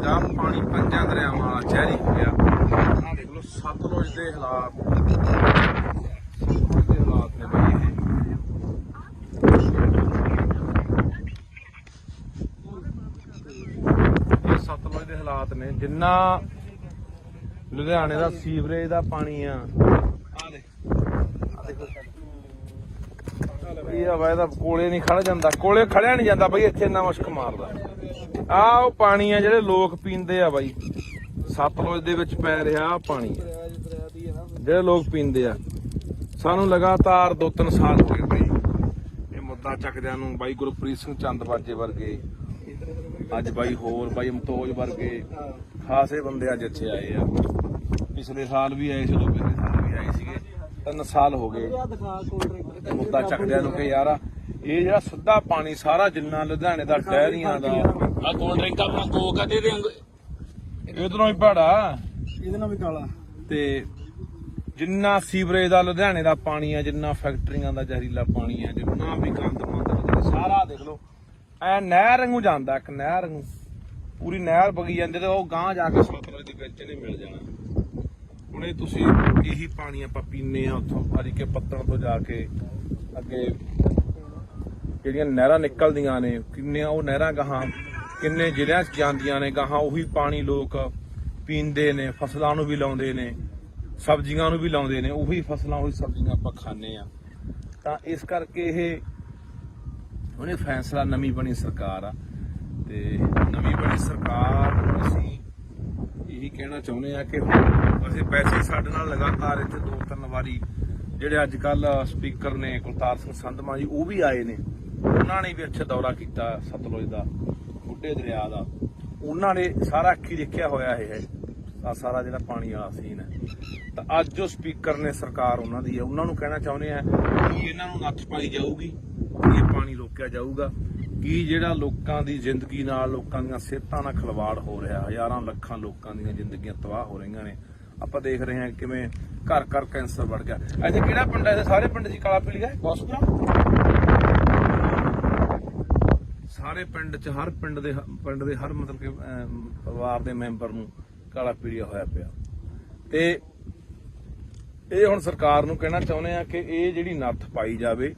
ਗਾਂ ਪਾਣੀ ਪੰਜਾਂ ਦਰਿਆਵਾਂ ਵਾਲਾ ਜ਼ਹਿਰੀ ਹੋ ਗਿਆ। ਆਹ ਦੇਖ ਲਓ ਸਤਲੁਜ ਦੇ ਹਾਲਾਤ, ਸਤਲੁਜ ਦੇ ਹਾਲਾਤ ਨੇ ਬਈ ਇਹ ਸਤਲੁਜ ਦੇ ਹਾਲਾਤ ਨੇ। ਜਿੰਨਾ ਲੁਧਿਆਣੇ ਦਾ ਸੀਵਰੇਜ ਦਾ ਪਾਣੀ ਆ, ਆਹ ਦੇ ਇਹ ਹਵਾ ਇਹਦਾ ਕੋਲੇ ਨਹੀਂ ਖੜ ਜਾਂਦਾ, ਕੋਲੇ ਖੜਿਆ ਨਹੀਂ ਜਾਂਦਾ ਬਈ, ਇੱਥੇ ਇੰਨਾ ਮੁਸ਼ਕ ਮਾਰਦਾ। ਆਹ ਉਹ ਪਾਣੀ ਆ ਜਿਹੜੇ ਲੋਕ ਪੀਂਦੇ ਆ ਬਾਈ, ਸਤਲੁਜ ਦੇ ਵਿੱਚ ਪੈ ਰਿਹਾ ਆਹ ਪਾਣੀ ਜਿਹੜੇ ਲੋਕ ਪੀਂਦੇ ਆ। ਸਾਨੂੰ ਲਗਾਤਾਰ 2-3 ਸਾਲ ਹੋ ਗਏ ਬਈ ਇਹ ਮੁੱਦਾ ਚੱਕਦਿਆਂ ਨੂੰ। ਬਾਈ ਗੁਰਪ੍ਰੀਤ ਸਿੰਘ ਚੰਦਬਾਜੇ ਵਰਗੇ, ਅੱਜ ਬਾਈ ਹੋਰ ਬਾਈ ਮਤੋਜ ਵਰਗੇ ਖਾਸੇ ਬੰਦੇ ਅੱਜ ਇੱਥੇ ਆਏ ਆ। ਪਿਛਲੇ ਸਾਲ ਵੀ ਆਏ ਸੀ, ਉਦੋਂ ਪਿਛਲੇ ਸਾਲ ਵੀ ਆਏ ਸੀਗੇ। 3 ਸਾਲ ਹੋ ਗਏ ਮੁੱਦਾ ਚੱਕਦਿਆਂ ਨੂੰ ਕਿ ਯਾਰ ਇਹ ਜਿਹੜਾ ਸਿੱਧਾ ਪਾਣੀ ਸਾਰਾ ਜਿੰਨਾ ਲੁਧਿਆਣੇ ਦਾ ਡੈਰੀਆਂ ਦਾ ਆ ਕੋਲਡ ਡਰਿੰਕ ਆਪਣਾ ਕੋਕ ਆ ਦੇ ਦੇ ਇਧਰੋਂ ਹੀ ਭਾੜਾ ਇਹਦੇ ਨਾਲ ਵੀ ਕਾਲਾ ਤੇ ਜਿੰਨਾ ਸੀਵਰੇਜ ਦਾ ਲੁਧਿਆਣੇ ਦਾ ਪਾਣੀ ਆ, ਜਿੰਨਾ ਫੈਕਟਰੀਆਂ ਦਾ ਜ਼ਹਿਰੀਲਾ ਪਾਣੀ ਆ, ਜਿੰਨਾ ਵੀ ਗੰਦ ਮੰਦ ਸਾਰਾ ਦੇਖ ਲਓ ਐ ਨਹਿਰ ਵਾਂਗੂ ਜਾਂਦਾ, ਇੱਕ ਨਹਿਰ ਵਾਂਗੂ ਪੂਰੀ ਨਹਿਰ ਵਗੀ ਜਾਂਦੀ ਤੇ ਉਹ ਗਾਂਹ ਜਾ ਕੇ ਸਤਲੁਜ ਦੇ ਵਿੱਚ ਇਹਨੇ ਮਿਲ ਜਾਣਾ। ਹੁਣ ਇਹ ਤੁਸੀਂ ਇਹੀ ਪਾਣੀ ਆਪਾਂ ਪੀਨੇ ਆ ਉੱਥੋਂ ਹਰੀਕੇ ਪੱਤਣ ਤੋਂ ਜਾ ਕੇ ਅੱਗੇ ਜਿਹੜੀਆਂ ਨਹਿਰਾਂ ਨਿਕਲਦੀਆਂ ਨੇ, ਕਿੰਨੀਆਂ ਉਹ ਨਹਿਰਾਂ ਗਾਹਾਂ ਕਿੰਨੇ ਜ਼ਿਲ੍ਹਿਆਂ 'ਚ ਜਾਂਦੀਆਂ ਨੇ ਗਾਹਾਂ, ਉਹੀ ਪਾਣੀ ਲੋਕ ਪੀਂਦੇ ਨੇ, ਫਸਲਾਂ ਨੂੰ ਵੀ ਲਾਉਂਦੇ ਨੇ, ਸਬਜ਼ੀਆਂ ਨੂੰ ਵੀ ਲਾਉਂਦੇ ਨੇ, ਉਹੀ ਫਸਲਾਂ ਉਹੀ ਸਬਜ਼ੀਆਂ ਆਪਾਂ ਖਾਂਦੇ ਆ। ਤਾਂ ਇਸ ਕਰਕੇ ਇਹ ਉਹਨੇ ਫੈਸਲਾ, ਨਵੀਂ ਬਣੀ ਸਰਕਾਰ ਆ ਤੇ ਨਵੀਂ ਬਣੀ ਸਰਕਾਰ ਨੂੰ ਅਸੀਂ ਇਹੀ ਕਹਿਣਾ ਚਾਹੁੰਦੇ ਆ ਕਿ ਅਸੀਂ ਵੈਸੇ ਸਾਡੇ ਨਾਲ ਲਗਾਤਾਰ ਇੱਥੇ 2-3 ਵਾਰੀ ਜਿਹੜੇ ਅੱਜ ਕੱਲ ਸਪੀਕਰ ਨੇ ਕੁਲਤਾਰ ਸਿੰਘ ਸੰਧਮਾ ਜੀ ਉਹ ਵੀ ਆਏ ਨੇ, ਉਹਨਾਂ ਨੇ ਵੀ ਇੱਥੇ ਦੌਰਾ ਕੀਤਾ ਸਤਲੁਜ ਦਾ, ਬੁੱਢੇ ਦਰਿਆ ਦਾ। ਉਹਨਾਂ ਨੇ ਸਾਰਾ ਅੱਖੀ ਦੇਖਿਆ ਹੋਇਆ ਇਹ ਸਾਰਾ ਜਿਹੜਾ ਪਾਣੀ ਵਾਲਾ ਸੀਨ ਹੈ। ਤਾਂ ਅੱਜ ਜੋ ਸਪੀਕਰ ਨੇ ਸਰਕਾਰ ਉਹਨਾਂ ਦੀ ਹੈ, ਉਹਨਾਂ ਨੂੰ ਕਹਿਣਾ ਚਾਹੁੰਦੇ ਆ ਕਿ ਇਹਨਾਂ ਨੂੰ ਨੱਥ ਪਾਈ ਜਾਊਗੀ, ਇਹ ਪਾਣੀ ਰੋਕਿਆ ਜਾਊਗਾ ਕਿ ਜਿਹੜਾ ਲੋਕਾਂ ਦੀ ਜ਼ਿੰਦਗੀ ਨਾਲ, ਲੋਕਾਂ ਦੀਆਂ ਸਿਹਤਾਂ ਨਾਲ ਖਿਲਵਾੜ ਹੋ ਰਿਹਾ, ਹਜ਼ਾਰਾਂ ਲੱਖਾਂ ਲੋਕਾਂ ਦੀਆਂ ਜ਼ਿੰਦਗੀਆਂ ਤਬਾਹ ਹੋ ਰਹੀਆਂ ਨੇ। ਆਪਾਂ ਦੇਖ ਰਹੇ ਹਾਂ ਕਿਵੇਂ ਘਰ ਘਰ ਕੈਂਸਰ ਵੜ ਗਿਆ। ਇੱਥੇ ਕਿਹੜਾ ਪਿੰਡ ਹੈ? ਸਾਰੇ ਪਿੰਡ ਦੀ ਕਾਲਾ ਪੀਲੀਆ ਹਸਪਤਾਲ, ਸਾਰੇ ਪਿੰਡ 'ਚ ਹਰ ਪਿੰਡ ਦੇ ਹਰ ਮਤਲਬ ਕਿ ਪਰਿਵਾਰ ਦੇ ਮੈਂਬਰ ਨੂੰ ਕਾਲਾ ਪੀਲੀਆ ਹੋਇਆ ਪਿਆ। ਤੇ ਇਹ ਹੁਣ ਸਰਕਾਰ ਨੂੰ ਕਹਿਣਾ ਚਾਹੁੰਦੇ ਆ ਕਿ ਇਹ ਜਿਹੜੀ ਨੱਥ ਪਾਈ ਜਾਵੇ।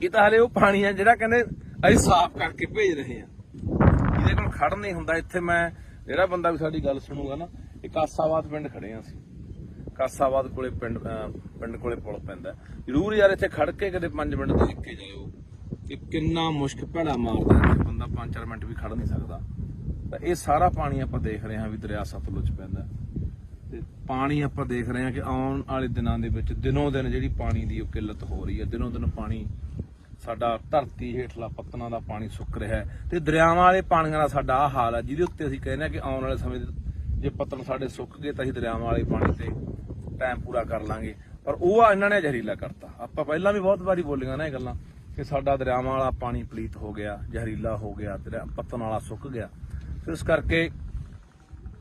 ਇਹ ਤਾਂ ਹਲੇ ਉਹ ਪਾਣੀ ਆ ਜਿਹੜਾ ਕਹਿੰਦੇ ਅਸੀਂ ਸਾਫ਼ ਕਰਕੇ ਭੇਜ ਰਹੇ ਆ, ਇਹਦੇ ਕੋਲ ਖੜ ਨਹੀਂ ਹੁੰਦਾ। ਇੱਥੇ ਮੈਂ ਜਿਹੜਾ ਬੰਦਾ ਵੀ ਸਾਡੀ ਗੱਲ ਸੁਣੂਗਾ ਨਾ, ਇਹ ਕਾਸਾਬਾਦ ਪਿੰਡ ਖੜੇ ਆ ਅਸੀਂ, ਕਾਸਾਬਾਦ ਕੋਲੇ ਪਿੰਡ ਕੋਲੇ ਪੁਲ ਪੈਂਦਾ। ਜ਼ਰੂਰ ਯਾਰ ਇੱਥੇ ਖੜ ਕੇ ਕਦੇ 5 ਮਿੰਟ ਦੇਖ ਕੇ ਜਾਇਓ ਕਿ ਕਿੰਨਾ ਮੁਸ਼ਕ ਭੈੜਾ ਮਾਰਦਾ, ਬੰਦਾ 5-4 ਮਿੰਟ ਵੀ ਖੜ ਨਹੀਂ ਸਕਦਾ। ਤਾਂ ਇਹ ਸਾਰਾ ਪਾਣੀ ਆਪਾਂ ਦੇਖ ਰਹੇ ਹਾਂ ਵੀ ਦਰਿਆ ਸਤਲੁਜ ਪੈਂਦਾ ਤੇ ਪਾਣੀ ਆਪਾਂ ਦੇਖ ਰਹੇ ਹਾਂ ਕਿ ਆਉਣ ਵਾਲੇ ਦਿਨਾਂ ਦੇ ਵਿੱਚ ਦਿਨੋਂ ਦਿਨ ਜਿਹੜੀ ਪਾਣੀ ਦੀ ਉਹ ਕਿੱਲਤ ਹੋ ਰਹੀ ਹੈ। ਦਿਨੋਂ ਦਿਨ ਪਾਣੀ ਸਾਡਾ ਧਰਤੀ ਹੇਠਲਾ ਪੱਤਨਾਂ ਦਾ ਪਾਣੀ ਸੁੱਕ ਰਿਹਾ ਹੈ ਤੇ ਦਰਿਆਵਾਂ ਵਾਲੇ ਪਾਣੀਆਂ ਦਾ ਸਾਡਾ ਆਹ ਹਾਲ ਹੈ, ਜਿਹਦੇ ਉੱਤੇ ਅਸੀਂ ਕਹਿੰਦੇ ਹਾਂ ਕਿ ਆਉਣ ਵਾਲੇ ਸਮੇਂ ਜੇ ਪੱਤਨ ਸਾਡੇ ਸੁੱਕ ਗਏ ਤਾਂ ਅਸੀਂ ਦਰਿਆਵਾਂ ਵਾਲੇ ਪਾਣੀ ਤੇ ਟਾਈਮ ਪੂਰਾ ਕਰ ਲਾਂਗੇ। ਪਰ ਉਹ ਆ ਇਹਨਾਂ ਨੇ ਜ਼ਹਿਰੀਲਾ ਕਰਤਾ। ਆਪਾਂ ਪਹਿਲਾਂ ਵੀ ਬਹੁਤ ਵਾਰੀ ਬੋਲੀਆਂ ਨਾ ਇਹ ਗੱਲਾਂ ਕਿ ਸਾਡਾ ਦਰਿਆਵਾਂ ਵਾਲਾ ਪਾਣੀ ਪਲੀਤ ਹੋ ਗਿਆ, ਜ਼ਹਿਰੀਲਾ ਹੋ ਗਿਆ, ਪੱਤਨ ਵਾਲਾ ਸੁੱਕ ਗਿਆ। ਫਿਰ ਇਸ ਕਰਕੇ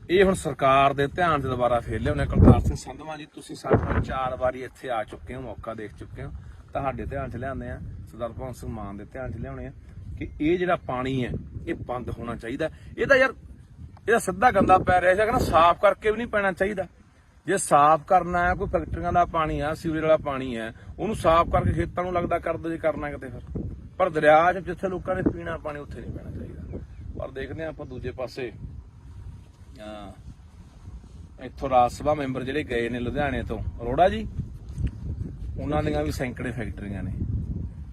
ਇਹ ਹੁਣ ਸਰਕਾਰ ਦੇ ਧਿਆਨ 'ਚ ਦੁਬਾਰਾ ਫੇਰ ਲਿਆਉਣੇ। ਕੁਲਤਾਰ ਸਿੰਘ ਸੰਧਵਾਂ ਜੀ, ਤੁਸੀਂ ਸਾਡੇ ਕੋਲ 4 ਵਾਰੀ ਇੱਥੇ ਆ ਚੁੱਕੇ ਹੋ, ਮੌਕਾ ਦੇਖ ਚੁੱਕੇ ਹੋ, ਤੁਹਾਡੇ ਧਿਆਨ 'ਚ ਲਿਆਉਂਦੇ ਆ, ਸਰਦਾਰ ਭਗਵੰਤ ਸਿੰਘ ਮਾਨ ਦੇ ਧਿਆਨ 'ਚ ਲਿਆਉਣੇ ਆ ਕਿ ਇਹ ਜਿਹੜਾ ਪਾਣੀ ਹੈ ਇਹ ਬੰਦ ਹੋਣਾ ਚਾਹੀਦਾ। ਇਹਦਾ ਯਾਰ ਇਹਦਾ ਸਿੱਧਾ ਗੰਦਾ ਪੈ ਰਿਹਾ ਸੀ, ਸਾਫ਼ ਕਰਕੇ ਵੀ ਨਹੀਂ ਪੈਣਾ ਚਾਹੀਦਾ। ਜੇ ਸਾਫ਼ ਕਰਨਾ ਹੈ, ਕੋਈ ਫੈਕਟਰੀਆਂ ਦਾ ਪਾਣੀ ਆ, ਸੀਵਰੇਜ ਵਾਲਾ ਪਾਣੀ ਹੈ, ਉਹਨੂੰ ਸਾਫ਼ ਕਰਕੇ ਖੇਤਾਂ ਨੂੰ ਲੱਗਦਾ ਕਰ ਦੋ ਜੇ ਕਰਨਾ ਕਿਤੇ। ਫਿਰ ਪਰ ਦਰਿਆ 'ਚ ਜਿੱਥੇ ਲੋਕਾਂ ਨੇ ਪੀਣਾ ਪਾਣੀ ਉੱਥੇ ਨਹੀਂ ਪੈਣਾ ਚਾਹੀਦਾ। ਪਰ ਦੇਖਦੇ ਹਾਂ ਆਪਾਂ ਦੂਜੇ ਪਾਸੇ ਇੱਥੋਂ ਰਾਜ ਸਭਾ ਮੈਂਬਰ ਜਿਹੜੇ ਗਏ ਨੇ ਲੁਧਿਆਣੇ ਤੋਂ, ਅਰੋੜਾ ਜੀ, ਉਹਨਾਂ ਦੀਆਂ ਵੀ ਸੈਂਕੜੇ ਫੈਕਟਰੀਆਂ ਨੇ।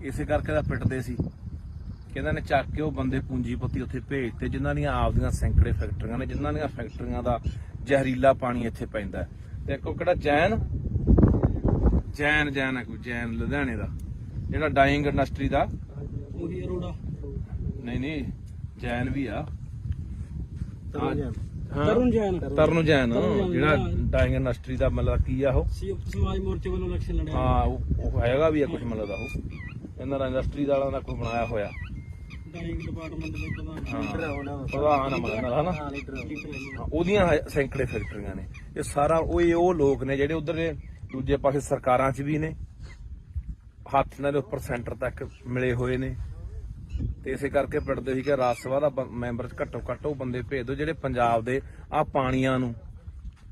ਇਸੇ ਕਰਕੇ ਤਾਂ ਪਿੱਟਦੇ ਸੀ ਕਿ ਇਹਨਾਂ ਨੇ ਚੱਕ ਕੇ ਉਹ ਬੰਦੇ ਪੂੰਜੀਪਤੀ ਉੱਥੇ ਭੇਜਤੇ ਜਿਨ੍ਹਾਂ ਦੀਆਂ ਆਪਦੀਆਂ ਸੈਂਕੜੇ ਫੈਕਟਰੀਆਂ ਨੇ, ਜਿਨ੍ਹਾਂ ਦੀਆਂ ਫੈਕਟਰੀਆਂ ਦਾ ਜ਼ਹਿਰੀਲਾ ਪਾਣੀ ਇੱਥੇ ਪੈਂਦਾ। ਤੇ ਇੱਕ ਉਹ ਕਿਹੜਾ ਜੈਨ ਹੈ, ਕੋਈ ਜੈਨ ਲੁਧਿਆਣੇ ਦਾ ਜਿਹੜਾ ਡਾਈਂਗ ਇੰਡਸਟਰੀ ਦਾ, ਉਹੀ ਅਰੋੜਾ ਨਹੀਂ ਜੈਨ ਵੀ ਆ, ਤਰੁਣ ਜੈਨ ਜਿਹੜਾ ਡਾਈਂਗ ਇੰਡਸਟਰੀ ਦਾ ਮਤਲਬ ਕੀ ਆ, ਉਹ ਸਮਾਜ ਮੋਰਚੇ ਵੱਲੋਂ ਇਲੈਕਸ਼ਨ ਲੜਿਆ। ਹਾਂ ਉਹ ਹੈਗਾ ਵੀ ਆ ਕੁਝ ਮਤਲਬ ਦਾ, ਉਹ ਇਹਨਾਂ ਦਾ ਇੰਡਸਟਰੀ ਵਾਲਿਆਂ ਦਾ ਕੋਈ ਬਣਾਇਆ ਹੋਇਆ ਡਾਈਂਗ ਡਿਪਾਰਟਮੈਂਟ ਦੇ ਪ੍ਰਧਾਨ ਹਨਾ, ਉਹਦੀਆਂ ਸੈਂਕੜੇ ਫੈਕਟਰੀਆਂ ਨੇ। ਇਹ ਸਾਰਾ ਉਹ ਲੋਕ ਨੇ ਜਿਹੜੇ ਉਧਰ ਦੇ ਦੂਜੇ ਪਾਸੇ ਸਰਕਾਰਾਂ 'ਚ ਵੀ ਨੇ, ਹੱਥ ਨਾਲ ਉੱਪਰ ਸੈਂਟਰ ਤੱਕ ਮਿਲੇ ਹੋਏ ਨੇ ਤੇ ਇਸੇ ਕਰਕੇ ਪਿੰਡ ਸੀ ਕਿ ਰਾਜ ਸਭਾ ਦਾ ਮੈਂਬਰ ਘੱਟੋ ਘੱਟ ਉਹ ਬੰਦੇ ਭੇਜ ਦਿਓ ਜਿਹੜੇ ਪੰਜਾਬ ਦੇ ਆ ਪਾਣੀਆਂ ਨੂੰ,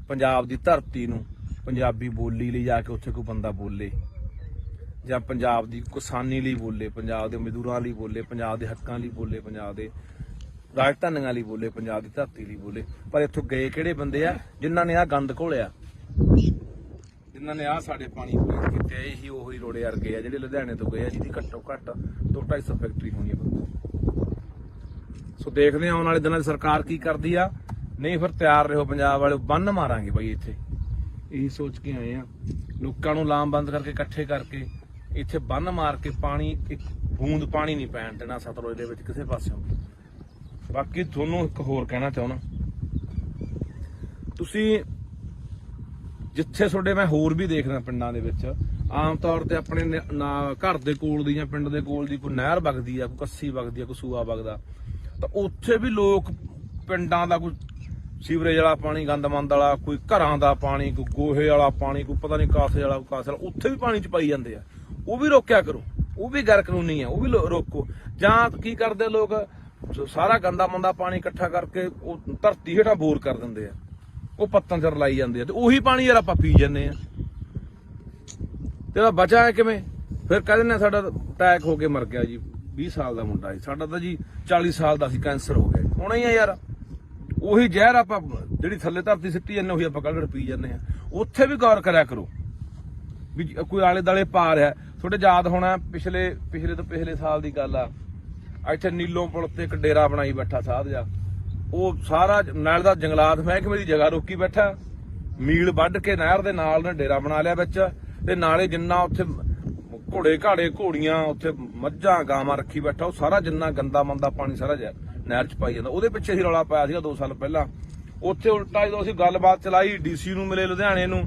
ਪੰਜਾਬ ਦੀ ਧਰਤੀ ਨੂੰ, ਪੰਜਾਬੀ ਬੋਲੀ ਲਈ ਜਾ ਕੇ ਉੱਥੇ ਕੋਈ ਬੰਦਾ ਬੋਲੇ, ਜਾਂ ਪੰਜਾਬ ਦੀ ਕਿਸਾਨੀ ਲਈ ਬੋਲੇ, ਪੰਜਾਬ ਦੇ ਮਜ਼ਦੂਰਾਂ ਲਈ ਬੋਲੇ, ਪੰਜਾਬ ਦੇ ਹੱਕਾਂ ਲਈ ਬੋਲੇ, ਪੰਜਾਬ ਦੇ ਰਾਜਧਾਨੀਆਂ ਲਈ ਬੋਲੇ, ਪੰਜਾਬ ਦੀ ਧਰਤੀ ਲਈ ਬੋਲੇ। ਪਰ ਇੱਥੋਂ ਗਏ ਕਿਹੜੇ ਬੰਦੇ ਆ ਜਿਨ੍ਹਾਂ ਨੇ ਆ ਗੰਦ ਘੋਲਿਆ, ਜਿਨ੍ਹਾਂ ਨੇ ਆ ਸਾਡੇ ਪਾਣੀ ਪੀਣ ਕੀਤੇ। ਇਹੀ ਉਹੀ ਰੋੜੇ ਵਰਗੇ ਆ ਜਿਹੜੇ ਲੁਧਿਆਣੇ ਤੋਂ ਗਏ ਆ, ਜਿਹਦੀ ਘੱਟੋ ਘੱਟ 200-250 ਫੈਕਟਰੀ ਹੋਣੀ ਆ। ਸੋ ਦੇਖਦੇ ਆ ਆਉਣ ਵਾਲੇ ਦਿਨਾਂ 'ਚ ਸਰਕਾਰ ਕੀ ਕਰਦੀ ਆ। ਨਹੀਂ ਫਿਰ ਤਿਆਰ ਰਹੋ ਪੰਜਾਬ ਵਾਲੇ, ਬੰਨ ਮਾਰਾਂਗੇ ਬਾਈ ਇੱਥੇ। ਇਹੀ ਸੋਚ ਕੇ ਆਏ ਆ, ਲੋਕਾਂ ਨੂੰ ਲਾਮਬੰਦ ਕਰਕੇ ਇਕੱਠੇ ਕਰਕੇ ਇੱਥੇ ਬੰਨ ਮਾਰ ਕੇ ਪਾਣੀ, ਇੱਕ ਬੂੰਦ ਪਾਣੀ ਨਹੀਂ ਪੈਣ ਦੇਣਾ ਸਤਲੁਜ ਦੇ ਵਿੱਚ ਕਿਸੇ ਪਾਸਿਓਂ। ਬਾਕੀ ਤੁਹਾਨੂੰ ਇੱਕ ਹੋਰ ਕਹਿਣਾ ਚਾਹੁੰਦਾ, ਤੁਸੀਂ ਜਿੱਥੇ ਤੁਹਾਡੇ ਮੈਂ ਹੋਰ ਵੀ ਦੇਖਦਾ ਪਿੰਡਾਂ ਦੇ ਵਿੱਚ ਆਮ ਤੌਰ ਤੇ ਆਪਣੇ ਘਰ ਦੇ ਕੋਲ ਦੀ ਜਾਂ ਪਿੰਡ ਦੇ ਕੋਲ ਦੀ ਕੋਈ ਨਹਿਰ ਵਗਦੀ ਆ, ਕੋਈ ਕੱਸੀ ਵਗਦੀ ਆ, ਕੋਈ ਸੂਆ ਵਗਦਾ, ਤਾਂ ਉੱਥੇ ਵੀ ਲੋਕ ਪਿੰਡਾਂ ਦਾ ਕੋਈ ਸੀਵਰੇਜ ਵਾਲਾ ਪਾਣੀ, ਗੰਦਮੰਦ ਵਾਲਾ, ਕੋਈ ਘਰਾਂ ਦਾ ਪਾਣੀ, ਕੋਈ ਗੋਹੇ ਵਾਲਾ ਪਾਣੀ, ਕੋਈ ਪਤਾ ਨਹੀਂ ਕਾਸੇ ਵਾਲਾ, ਕੋਈ ਕਾਸੇ ਵਾਲਾ, ਉੱਥੇ ਵੀ ਪਾਣੀ ਚ ਪਾਈ ਜਾਂਦੇ ਆ। ਉਹ ਵੀ ਰੋਕਿਆ ਕਰੋ, ਉਹ ਵੀ ਗੈਰ ਕਾਨੂੰਨੀ ਆ, ਉਹ ਵੀ ਰੋਕੋ। ਜਾਂ ਕੀ ਕਰਦੇ ਲੋਕ, ਸਾਰਾ ਗੰਦਾ ਮੰਦਾ ਪਾਣੀ ਇਕੱਠਾ ਕਰਕੇ ਉਹ ਧਰਤੀ ਹੇਠਾਂ ਬੋਰ ਕਰ ਦਿੰਦੇ ਆ, ਉਹ ਪੱਤਾਂ ਚ ਰਲਾਈ ਜਾਂਦੇ ਆ, ਤੇ ਉਹੀ ਪਾਣੀ ਯਾਰ ਆਪਾਂ ਪੀ ਜਾਂਦੇ ਆ। ਤੇ ਬਚਾ ਕਿਵੇਂ? ਫਿਰ ਕਹਿ ਦਿੰਦੇ ਸਾਡਾ ਅਟੈਕ ਹੋ ਕੇ ਮਰ ਗਿਆ ਜੀ, 20 ਸਾਲ ਦਾ ਮੁੰਡਾ ਸੀ, ਸਾਡਾ ਤਾਂ ਜੀ 40 ਸਾਲ ਦਾ ਸੀ, ਕੈਂਸਰ ਹੋ ਗਿਆ। ਹੋਣਾ ਹੀ ਆ ਯਾਰ, ਉਹੀ ਜ਼ਹਿਰ ਆਪਾਂ ਜਿਹੜੀ ਥੱਲੇ ਧਰਤੀ ਸਿੱਟੀ ਜਾਂਦੇ ਉਹੀ ਆਪਾਂ ਕੱਢ ਪੀ ਜਾਂਦੇ ਆ। ਉੱਥੇ ਵੀ ਗੌਰ ਕਰਿਆ ਕਰੋ ਵੀ ਕੋਈ ਆਲੇ ਦਾਲੇ ਪਾ ਰਿਹਾ। ਤੁਹਾਡੇ ਯਾਦ ਹੋਣਾ ਪਿਛਲੇ ਸਾਲ ਦੀ ਗੱਲ ਆ, ਇੱਥੇ ਨੀਲੋਂ ਪੁਲ ਤੇ ਇੱਕ ਡੇਰਾ ਬਣਾਈ ਬੈਠਾ ਸਾਧ ਜਾ, ਉਹ ਸਾਰਾ ਨਾਲ ਦਾ ਜੰਗਲਾਤ ਮਹਿਕਮੇ ਦੀ ਜਗ੍ਹਾ ਰੋਕੀ ਬੈਠਾ, ਮੀਲ ਵੱਢ ਕੇ ਨਹਿਰ ਦੇ ਨਾਲ ਨੇ ਡੇਰਾ ਬਣਾ ਲਿਆ ਵਿੱਚ, ਤੇ ਨਾਲੇ ਜਿੰਨਾ ਉੱਥੇ ਘੋੜੇ ਘਾੜੇ ਘੋੜੀਆਂ, ਉੱਥੇ ਮੱਝਾਂ ਗਾਵਾਂ ਰੱਖੀ ਬੈਠਾ, ਉਹ ਸਾਰਾ ਜਿੰਨਾ ਗੰਦਾ ਮੰਦਾ ਪਾਣੀ ਸਾਰਾ ਨਹਿਰ ਚ ਪਾਈ ਜਾਂਦਾ। ਉਹਦੇ ਪਿੱਛੇ ਹੀ ਰੌਲਾ ਪਾਇਆ ਸੀਗਾ 2 ਸਾਲ ਪਹਿਲਾਂ। ਉੱਥੇ ਉਲਟਾ ਜਦੋਂ ਅਸੀਂ ਗੱਲਬਾਤ ਚਲਾਈ, ਡੀਸੀ ਨੂੰ ਮਿਲੇ ਲੁਧਿਆਣੇ ਨੂੰ,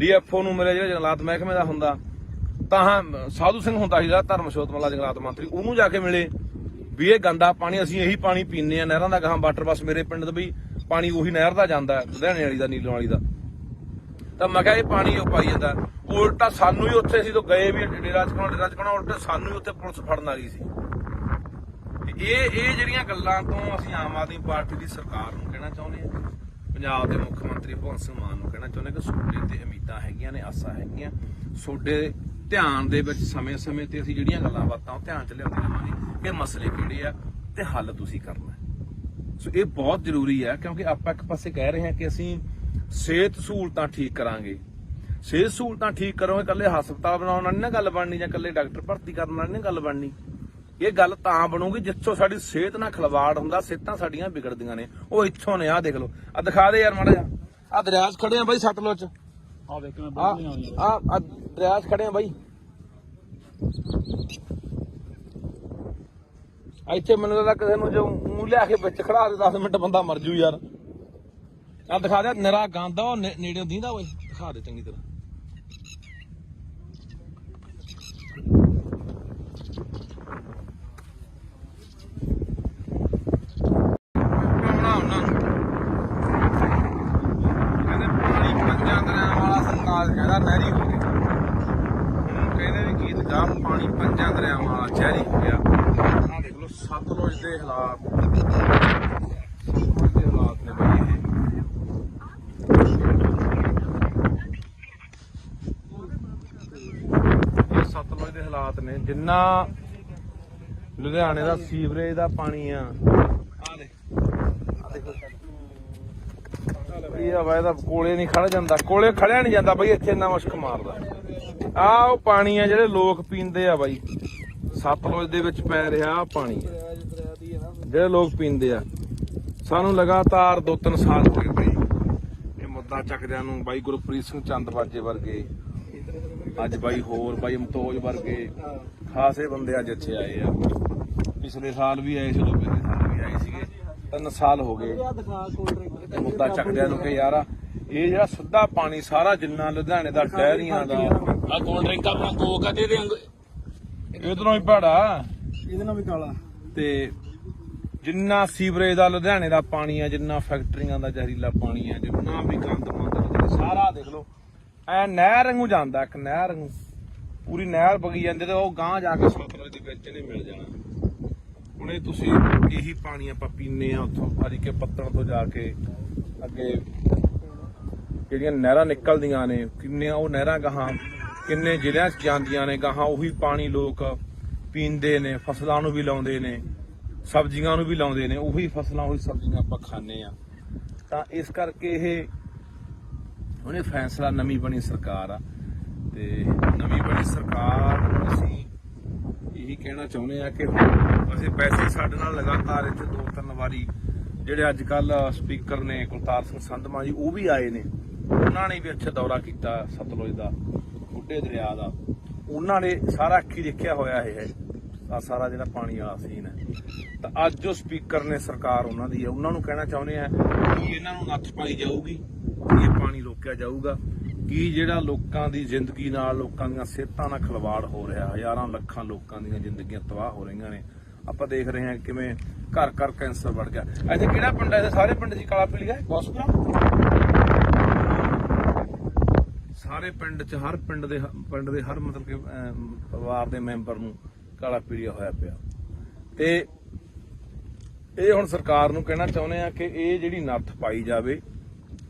DFO ਨੂੰ ਮਿਲੇ ਜਿਹੜਾ ਜੰਗਲਾਤ ਮਹਿਕਮੇ ਦਾ ਹੁੰਦਾ, ਤਾਂ ਸਾਧੂ ਸਿੰਘ ਹੁੰਦਾ ਸੀ ਧਰਮਸ਼ੋਤ ਮੱਲਾ ਜੰਗਲਾਤ ਮੰਤਰੀ, ਉਹਨੂੰ ਜਾ ਕੇ ਮਿਲੇ ਵੀ ਇਹ ਗੰਦਾ ਪਾਣੀ ਅਸੀਂ ਇਹੀ ਪਾਣੀ ਪੀਂਦੇ ਆ ਨਹਿਰਾਂ ਦਾ, ਗਾਹਾਂ ਵਾਟਰ ਬੱਸ ਮੇਰੇ ਪਿੰਡ ਦਾ ਵੀ ਪਾਣੀ ਉਹੀ ਨਹਿਰ ਦਾ ਜਾਂਦਾ ਲੁਧਿਆਣੇ ਵਾਲੀ ਦਾ, ਨੀਲੋਂ ਵਾਲੀ ਦਾ। ਤਾਂ ਮੈਂ ਕਿਹਾ ਇਹ ਪਾਣੀ ਉਹ ਪਾਈ ਜਾਂਦਾ। ਉਲਟਾ ਸਾਨੂੰ ਹੀ ਉੱਥੇ ਅਸੀਂ ਤੋਂ ਗਏ ਵੀ ਡੇਰਾ ਚਕਾਉਣਾ, ਉਲਟਾ ਸਾਨੂੰ ਹੀ ਉੱਥੇ ਪੁਲਿਸ ਫੜਨ ਆ ਗਈ ਸੀ। ਇਹ ਜਿਹੜੀਆਂ ਗੱਲਾਂ ਤੋਂ ਅਸੀਂ ਆਮ ਆਦਮੀ ਪਾਰਟੀ ਦੀ ਸਰਕਾਰ ਨੂੰ ਕਹਿਣਾ ਚਾਹੁੰਦੇ ਹਾਂ, ਪੰਜਾਬ ਦੇ ਮੁੱਖ ਮੰਤਰੀ ਭਗਵੰਤ ਸਿੰਘ ਮਾਨ ਨੂੰ ਕਹਿਣਾ ਚਾਹੁੰਦੇ ਕਿ ਤੁਹਾਡੇ ਤੇ ਉਮੀਦਾਂ ਹੈਗੀਆਂ ਨੇ, ਆਸਾਂ ਹੈਗੀਆਂ, ਤੁਹਾਡੇ ਧਿਆਨ ਦੇ ਵਿੱਚ ਸਮੇਂ-ਸਮੇਂ ਤੇ ਅਸੀਂ ਜਿਹੜੀਆਂ ਗੱਲਾਂ ਬਾਤਾਂ ਉਹ ਧਿਆਨ ਚ ਲਿਆਉਂਦੇ ਰਹਾਂਗੇ ਕਿ ਮਸਲੇ ਕਿਹੜੇ ਆ ਤੇ ਹੱਲ ਤੁਸੀਂ ਕਰਨਾ। ਸੋ ਇਹ ਬਹੁਤ ਜ਼ਰੂਰੀ ਹੈ, ਕਿਉਂਕਿ ਆਪਾਂ ਇੱਕ ਪਾਸੇ ਕਹਿ ਰਹੇ ਹਾਂ ਕਿ ਅਸੀਂ ਸਿਹਤ ਸਹੂਲਤਾਂ ਠੀਕ ਕਰਾਂਗੇ। ਸਿਹਤ ਸਹੂਲਤਾਂ ਠੀਕ ਕਰੋਗੇ, ਇਕੱਲੇ ਹਸਪਤਾਲ ਬਣਾਉਣ ਨਾਲ ਨਹੀਂ ਨਾ ਗੱਲ ਬਣਨੀ, ਜਾਂ ਇਕੱਲੇ ਡਾਕਟਰ ਭਰਤੀ ਕਰਨ ਨਾਲ ਨਹੀਂ ਗੱਲ ਬਣਨੀ। ਇਹ ਗੱਲ ਤਾਂ ਬਣੂਗੀ ਜਿੱਥੋਂ ਸਾਡੀ ਸਿਹਤ ਨਾਲ ਖਿਲਵਾੜ ਹੁੰਦਾ, ਸਿਹਤਾਂ ਸਾਡੀਆਂ ਵਿਗੜਦੀਆਂ ਨੇ, ਉਹ ਇੱਥੋਂ ਨੇ। ਆਹ ਦੇਖ ਲਓ, ਆ ਦਿਖਾ ਦੇ ਯਾਰ ਮਾੜਾ ਜਿਹਾ, ਆ ਦਰਿਆ 'ਚ ਖੜੇ ਆ ਬਾਈ ਸਤਲੁਜ 'ਚ, ਆ ਦੇਖ ਮੈਂ ਆ ਦਰਿਆ 'ਚ ਖੜੇ ਆ ਬਾਈ। ਇੱਥੇ ਮੈਨੂੰ ਲੱਗਦਾ ਕਿਸੇ ਨੂੰ ਜੋ ਮੂੰਹ ਲਿਆ ਕੇ ਵਿੱਚ ਖੜਾ ਦੇ 10 ਮਿੰਟ ਬੰਦਾ ਮਰ ਜੂ ਯਾਰ। ਆ ਦਿਖਾ ਦੇ, ਨਿਰਾ ਗੰਦ ਆ, ਉਹ ਨੇੜੇ ਦੀਂਦਾ ਓਏ, ਦਿਖਾ ਦੇ ਚੰਗੀ ਤਰ੍ਹਾਂ। ਕਹਿੰਦੇ ਪਾਣੀ 5 ਦਰਿਆਵਾਂ ਵਾਲਾ ਸੰਗਾਲ ਕਹਿੰਦਾ ਨਹਿਰੀ ਹੋ ਗਿਆ। ਹੁਣ ਕਹਿੰਦੇ ਵੀ ਗੀਤ ਗਾ, ਪਾਣੀ 5 ਦਰਿਆਵਾਂ ਵਾਲਾ ਜ਼ਹਿਰੀ ਹੋ ਗਿਆ। ਆਹ ਦੇਖ ਲਓ ਸਤਲੁਜ ਦੇ ਹਾਲਾਤ ਨੇ ਬਈ ਇਹ ਸਤਲੁਜ ਦੇ ਹਾਲਾਤ ਨੇ। ਜਿੰਨਾ ਲੁਧਿਆਣੇ ਦਾ ਸੀਵਰੇਜ ਦਾ ਪਾਣੀ ਆ, ਆ ਦੇਖੋ ਇਹ ਹਵਾ ਇਹਦਾ ਕੋਲੇ ਨਹੀਂ ਖੜ ਜਾਂਦਾ, ਕੋਲੇ ਖੜਿਆ ਨਹੀਂ ਜਾਂਦਾ ਬਈ, ਇੱਥੇ ਇੰਨਾ ਮੁਸ਼ਕ ਮਾਰਦਾ। ਆ ਉਹ ਪਾਣੀ ਆ ਜਿਹੜੇ ਲੋਕ ਪੀਂਦੇ ਆ ਬਾਈ, ਸਤਲੁਜ ਦੇ ਵਿੱਚ ਪੈ ਰਿਹਾ ਆ ਪਾਣੀ ਜਿਹੜੇ ਲੋਕ ਪੀਂਦੇ ਆ। ਸਾਨੂੰ ਲਗਾਤਾਰ 2-3 ਸਾਲ ਹੋ ਗਏ ਬਈ ਇਹ ਮੁੱਦਾ ਚੱਕਦਿਆਂ ਨੂੰ। ਬਾਈ ਗੁਰਪ੍ਰੀਤ ਸਿੰਘ ਚੰਦਬਾਜੇ ਵਰਗੇ, ਅੱਜ ਬਾਈ ਹੋਰ ਬਾਈ ਮਤੋਜ ਵਰਗੇ ਖਾਸੇ ਬੰਦੇ ਅੱਜ ਇੱਥੇ ਆਏ ਆ। ਪਿਛਲੇ ਸਾਲ ਵੀ ਆਏ ਸੀ, ਪਿਛਲੇ ਸਾਲ ਵੀ ਆਏ ਸੀਗੇ। 3 ਸਾਲ ਹੋ ਗਏ ਮੁੱਦਾ ਚੱਕਦਿਆਂ ਨੂੰ ਕਿ ਯਾਰ ਇਹ ਜਿਹੜਾ ਸਿੱਧਾ ਪਾਣੀ ਸਾਰਾ ਜਿੰਨਾ ਲੁਧਿਆਣੇ ਦਾ ਡੈਰੀਆਂ ਦਾ, ਆ ਕੋਲਡ ਡਰਿੰਕ ਆਪਣਾ ਕੋਕ ਆ ਤੇ ਇਧਰੋਂ ਹੀ ਭਾੜਾ, ਇਹਦੇ ਨਾਲ ਵੀ ਕਾਲਾ, ਤੇ ਜਿੰਨਾ ਸੀਵਰੇਜ ਦਾ ਲੁਧਿਆਣੇ ਦਾ ਪਾਣੀ ਆ, ਜਿੰਨਾ ਫੈਕਟਰੀਆਂ ਦਾ ਜ਼ਹਿਰੀਲਾ ਪਾਣੀ ਆ, ਜਿੰਨਾ ਵੀ ਗੰਦ ਮੰਦ ਸਾਰਾ ਦੇਖ ਲਓ ਐ ਨਹਿਰ ਵਾਂਗੂ ਜਾਂਦਾ, ਇੱਕ ਨਹਿਰ ਵਾਂਗੂ ਪੂਰੀ ਨਹਿਰ ਵਗੀ ਜਾਂਦੀ, ਤੇ ਉਹ ਗਾਂਹ ਜਾ ਕੇ ਸਤਲੁਜ ਦੇ ਵਿੱਚ ਨਹੀਂ ਮਿਲ ਜਾਣਾ। ਹੁਣ ਇਹ ਤੁਸੀਂ ਇਹੀ ਪਾਣੀ ਆਪਾਂ ਪੀਂਦੇ ਆ ਉੱਥੋਂ ਹਰੀਕੇ ਪੱਤਣ ਤੋਂ ਜਾ ਕੇ ਅੱਗੇ ਜਿਹੜੀਆਂ ਨਹਿਰਾਂ ਨਿਕਲਦੀਆਂ ਨੇ, ਕਿੰਨੀਆਂ ਉਹ ਨਹਿਰਾਂ ਗਾਹਾਂ ਕਿੰਨੇ ਜ਼ਿਲ੍ਹਿਆਂ 'ਚ ਜਾਂਦੀਆਂ ਨੇ, ਗਾਹਾਂ ਉਹੀ ਪਾਣੀ ਲੋਕ ਪੀਂਦੇ ਨੇ, ਫਸਲਾਂ ਨੂੰ ਵੀ ਲਾਉਂਦੇ ਨੇ, ਸਬਜ਼ੀਆਂ ਨੂੰ ਵੀ ਲਾਉਂਦੇ ਨੇ, ਉਹੀ ਫਸਲਾਂ ਉਹੀ ਸਬਜ਼ੀਆਂ ਆਪਾਂ ਖਾਂਦੇ ਆ। ਤਾਂ ਇਸ ਕਰਕੇ ਇਹ ਉਹਨੇ ਫੈਸਲਾ, ਨਵੀਂ ਬਣੀ ਸਰਕਾਰ ਆ ਤੇ ਨਵੀਂ ਬਣੀ ਸਰਕਾਰ ਅਸੀਂ ਇਹੀ ਕਹਿਣਾ ਚਾਹੁੰਦੇ ਆ ਕਿ ਅਸੀਂ ਪੈਸੇ ਸਾਡੇ ਨਾਲ ਲਗਾਤਾਰ ਇੱਥੇ 2-3 ਵਾਰੀ ਜਿਹੜੇ ਅੱਜ ਕੱਲ ਸਪੀਕਰ ਨੇ ਕੁਲਤਾਰ ਸਿੰਘ ਸੰਧਮਾ ਜੀ ਉਹ ਵੀ ਆਏ ਨੇ, ਉਹਨਾਂ ਨੇ ਵੀ ਇੱਥੇ ਦੌਰਾ ਕੀਤਾ ਸਤਲੁਜ ਦਾ, ਬੁੱਢੇ ਦਰਿਆ ਦਾ, ਉਹਨਾਂ ਨੇ ਸਾਰਾ ਅੱਖੀ ਦੇਖਿਆ ਹੋਇਆ ਇਹ ਸਾਰਾ ਜਿਹੜਾ ਪਾਣੀ ਵਾਲਾ ਸੀਨ ਹੈ। ਤਾਂ ਅੱਜ ਜੋ ਸਪੀਕਰ ਨੇ ਸਰਕਾਰ ਉਹਨਾਂ ਦੀ ਹੈ, ਉਹਨਾਂ ਨੂੰ ਕਹਿਣਾ ਚਾਹੁੰਦੇ ਆ ਕਿ ਇਹਨਾਂ ਨੂੰ ਨੱਥ ਪਾਈ ਜਾਊਗੀ, ਇਹ ਪਾਣੀ ਰੋਕਿਆ ਜਾਊਗਾ ਕਿ ਜਿਹੜਾ ਲੋਕਾਂ ਦੀ ਜ਼ਿੰਦਗੀ ਨਾਲ, ਲੋਕਾਂ ਦੀਆਂ ਸਿਹਤਾਂ ਨਾਲ ਖਿਲਵਾੜ ਹੋ ਰਿਹਾ, ਹਜ਼ਾਰਾਂ ਲੱਖਾਂ ਲੋਕਾਂ ਦੀਆਂ ਜ਼ਿੰਦਗੀਆਂ ਤਬਾਹ ਹੋ ਰਹੀਆਂ ਨੇ। ਆਪਾਂ ਦੇਖ ਰਹੇ ਹਾਂ ਕਿਵੇਂ ਘਰ ਘਰ ਕੈਂਸਰ ਵੜ ਗਿਆ। ਇੱਥੇ ਕਿਹੜਾ ਪਿੰਡ ਹੈ? ਸਾਰੇ ਪਿੰਡ ਦੀ ਕਾਲਾ ਪੀਲੀਆ ਹੈ, ਬੌਸਪੁਰਾ। ਸਾਰੇ ਪਿੰਡ 'ਚ ਹਰ ਪਿੰਡ ਦੇ ਹਰ ਮਤਲਬ ਕਿ ਪਰਿਵਾਰ ਦੇ ਮੈਂਬਰ ਨੂੰ ਕਾਲਾ ਪੀਲੀਆ ਹੋਇਆ ਪਿਆ। ਤੇ ਇਹ ਹੁਣ ਸਰਕਾਰ ਨੂੰ ਕਹਿਣਾ ਚਾਹੁੰਦੇ ਆ ਕਿ ਇਹ ਜਿਹੜੀ ਨੱਥ ਪਾਈ ਜਾਵੇ।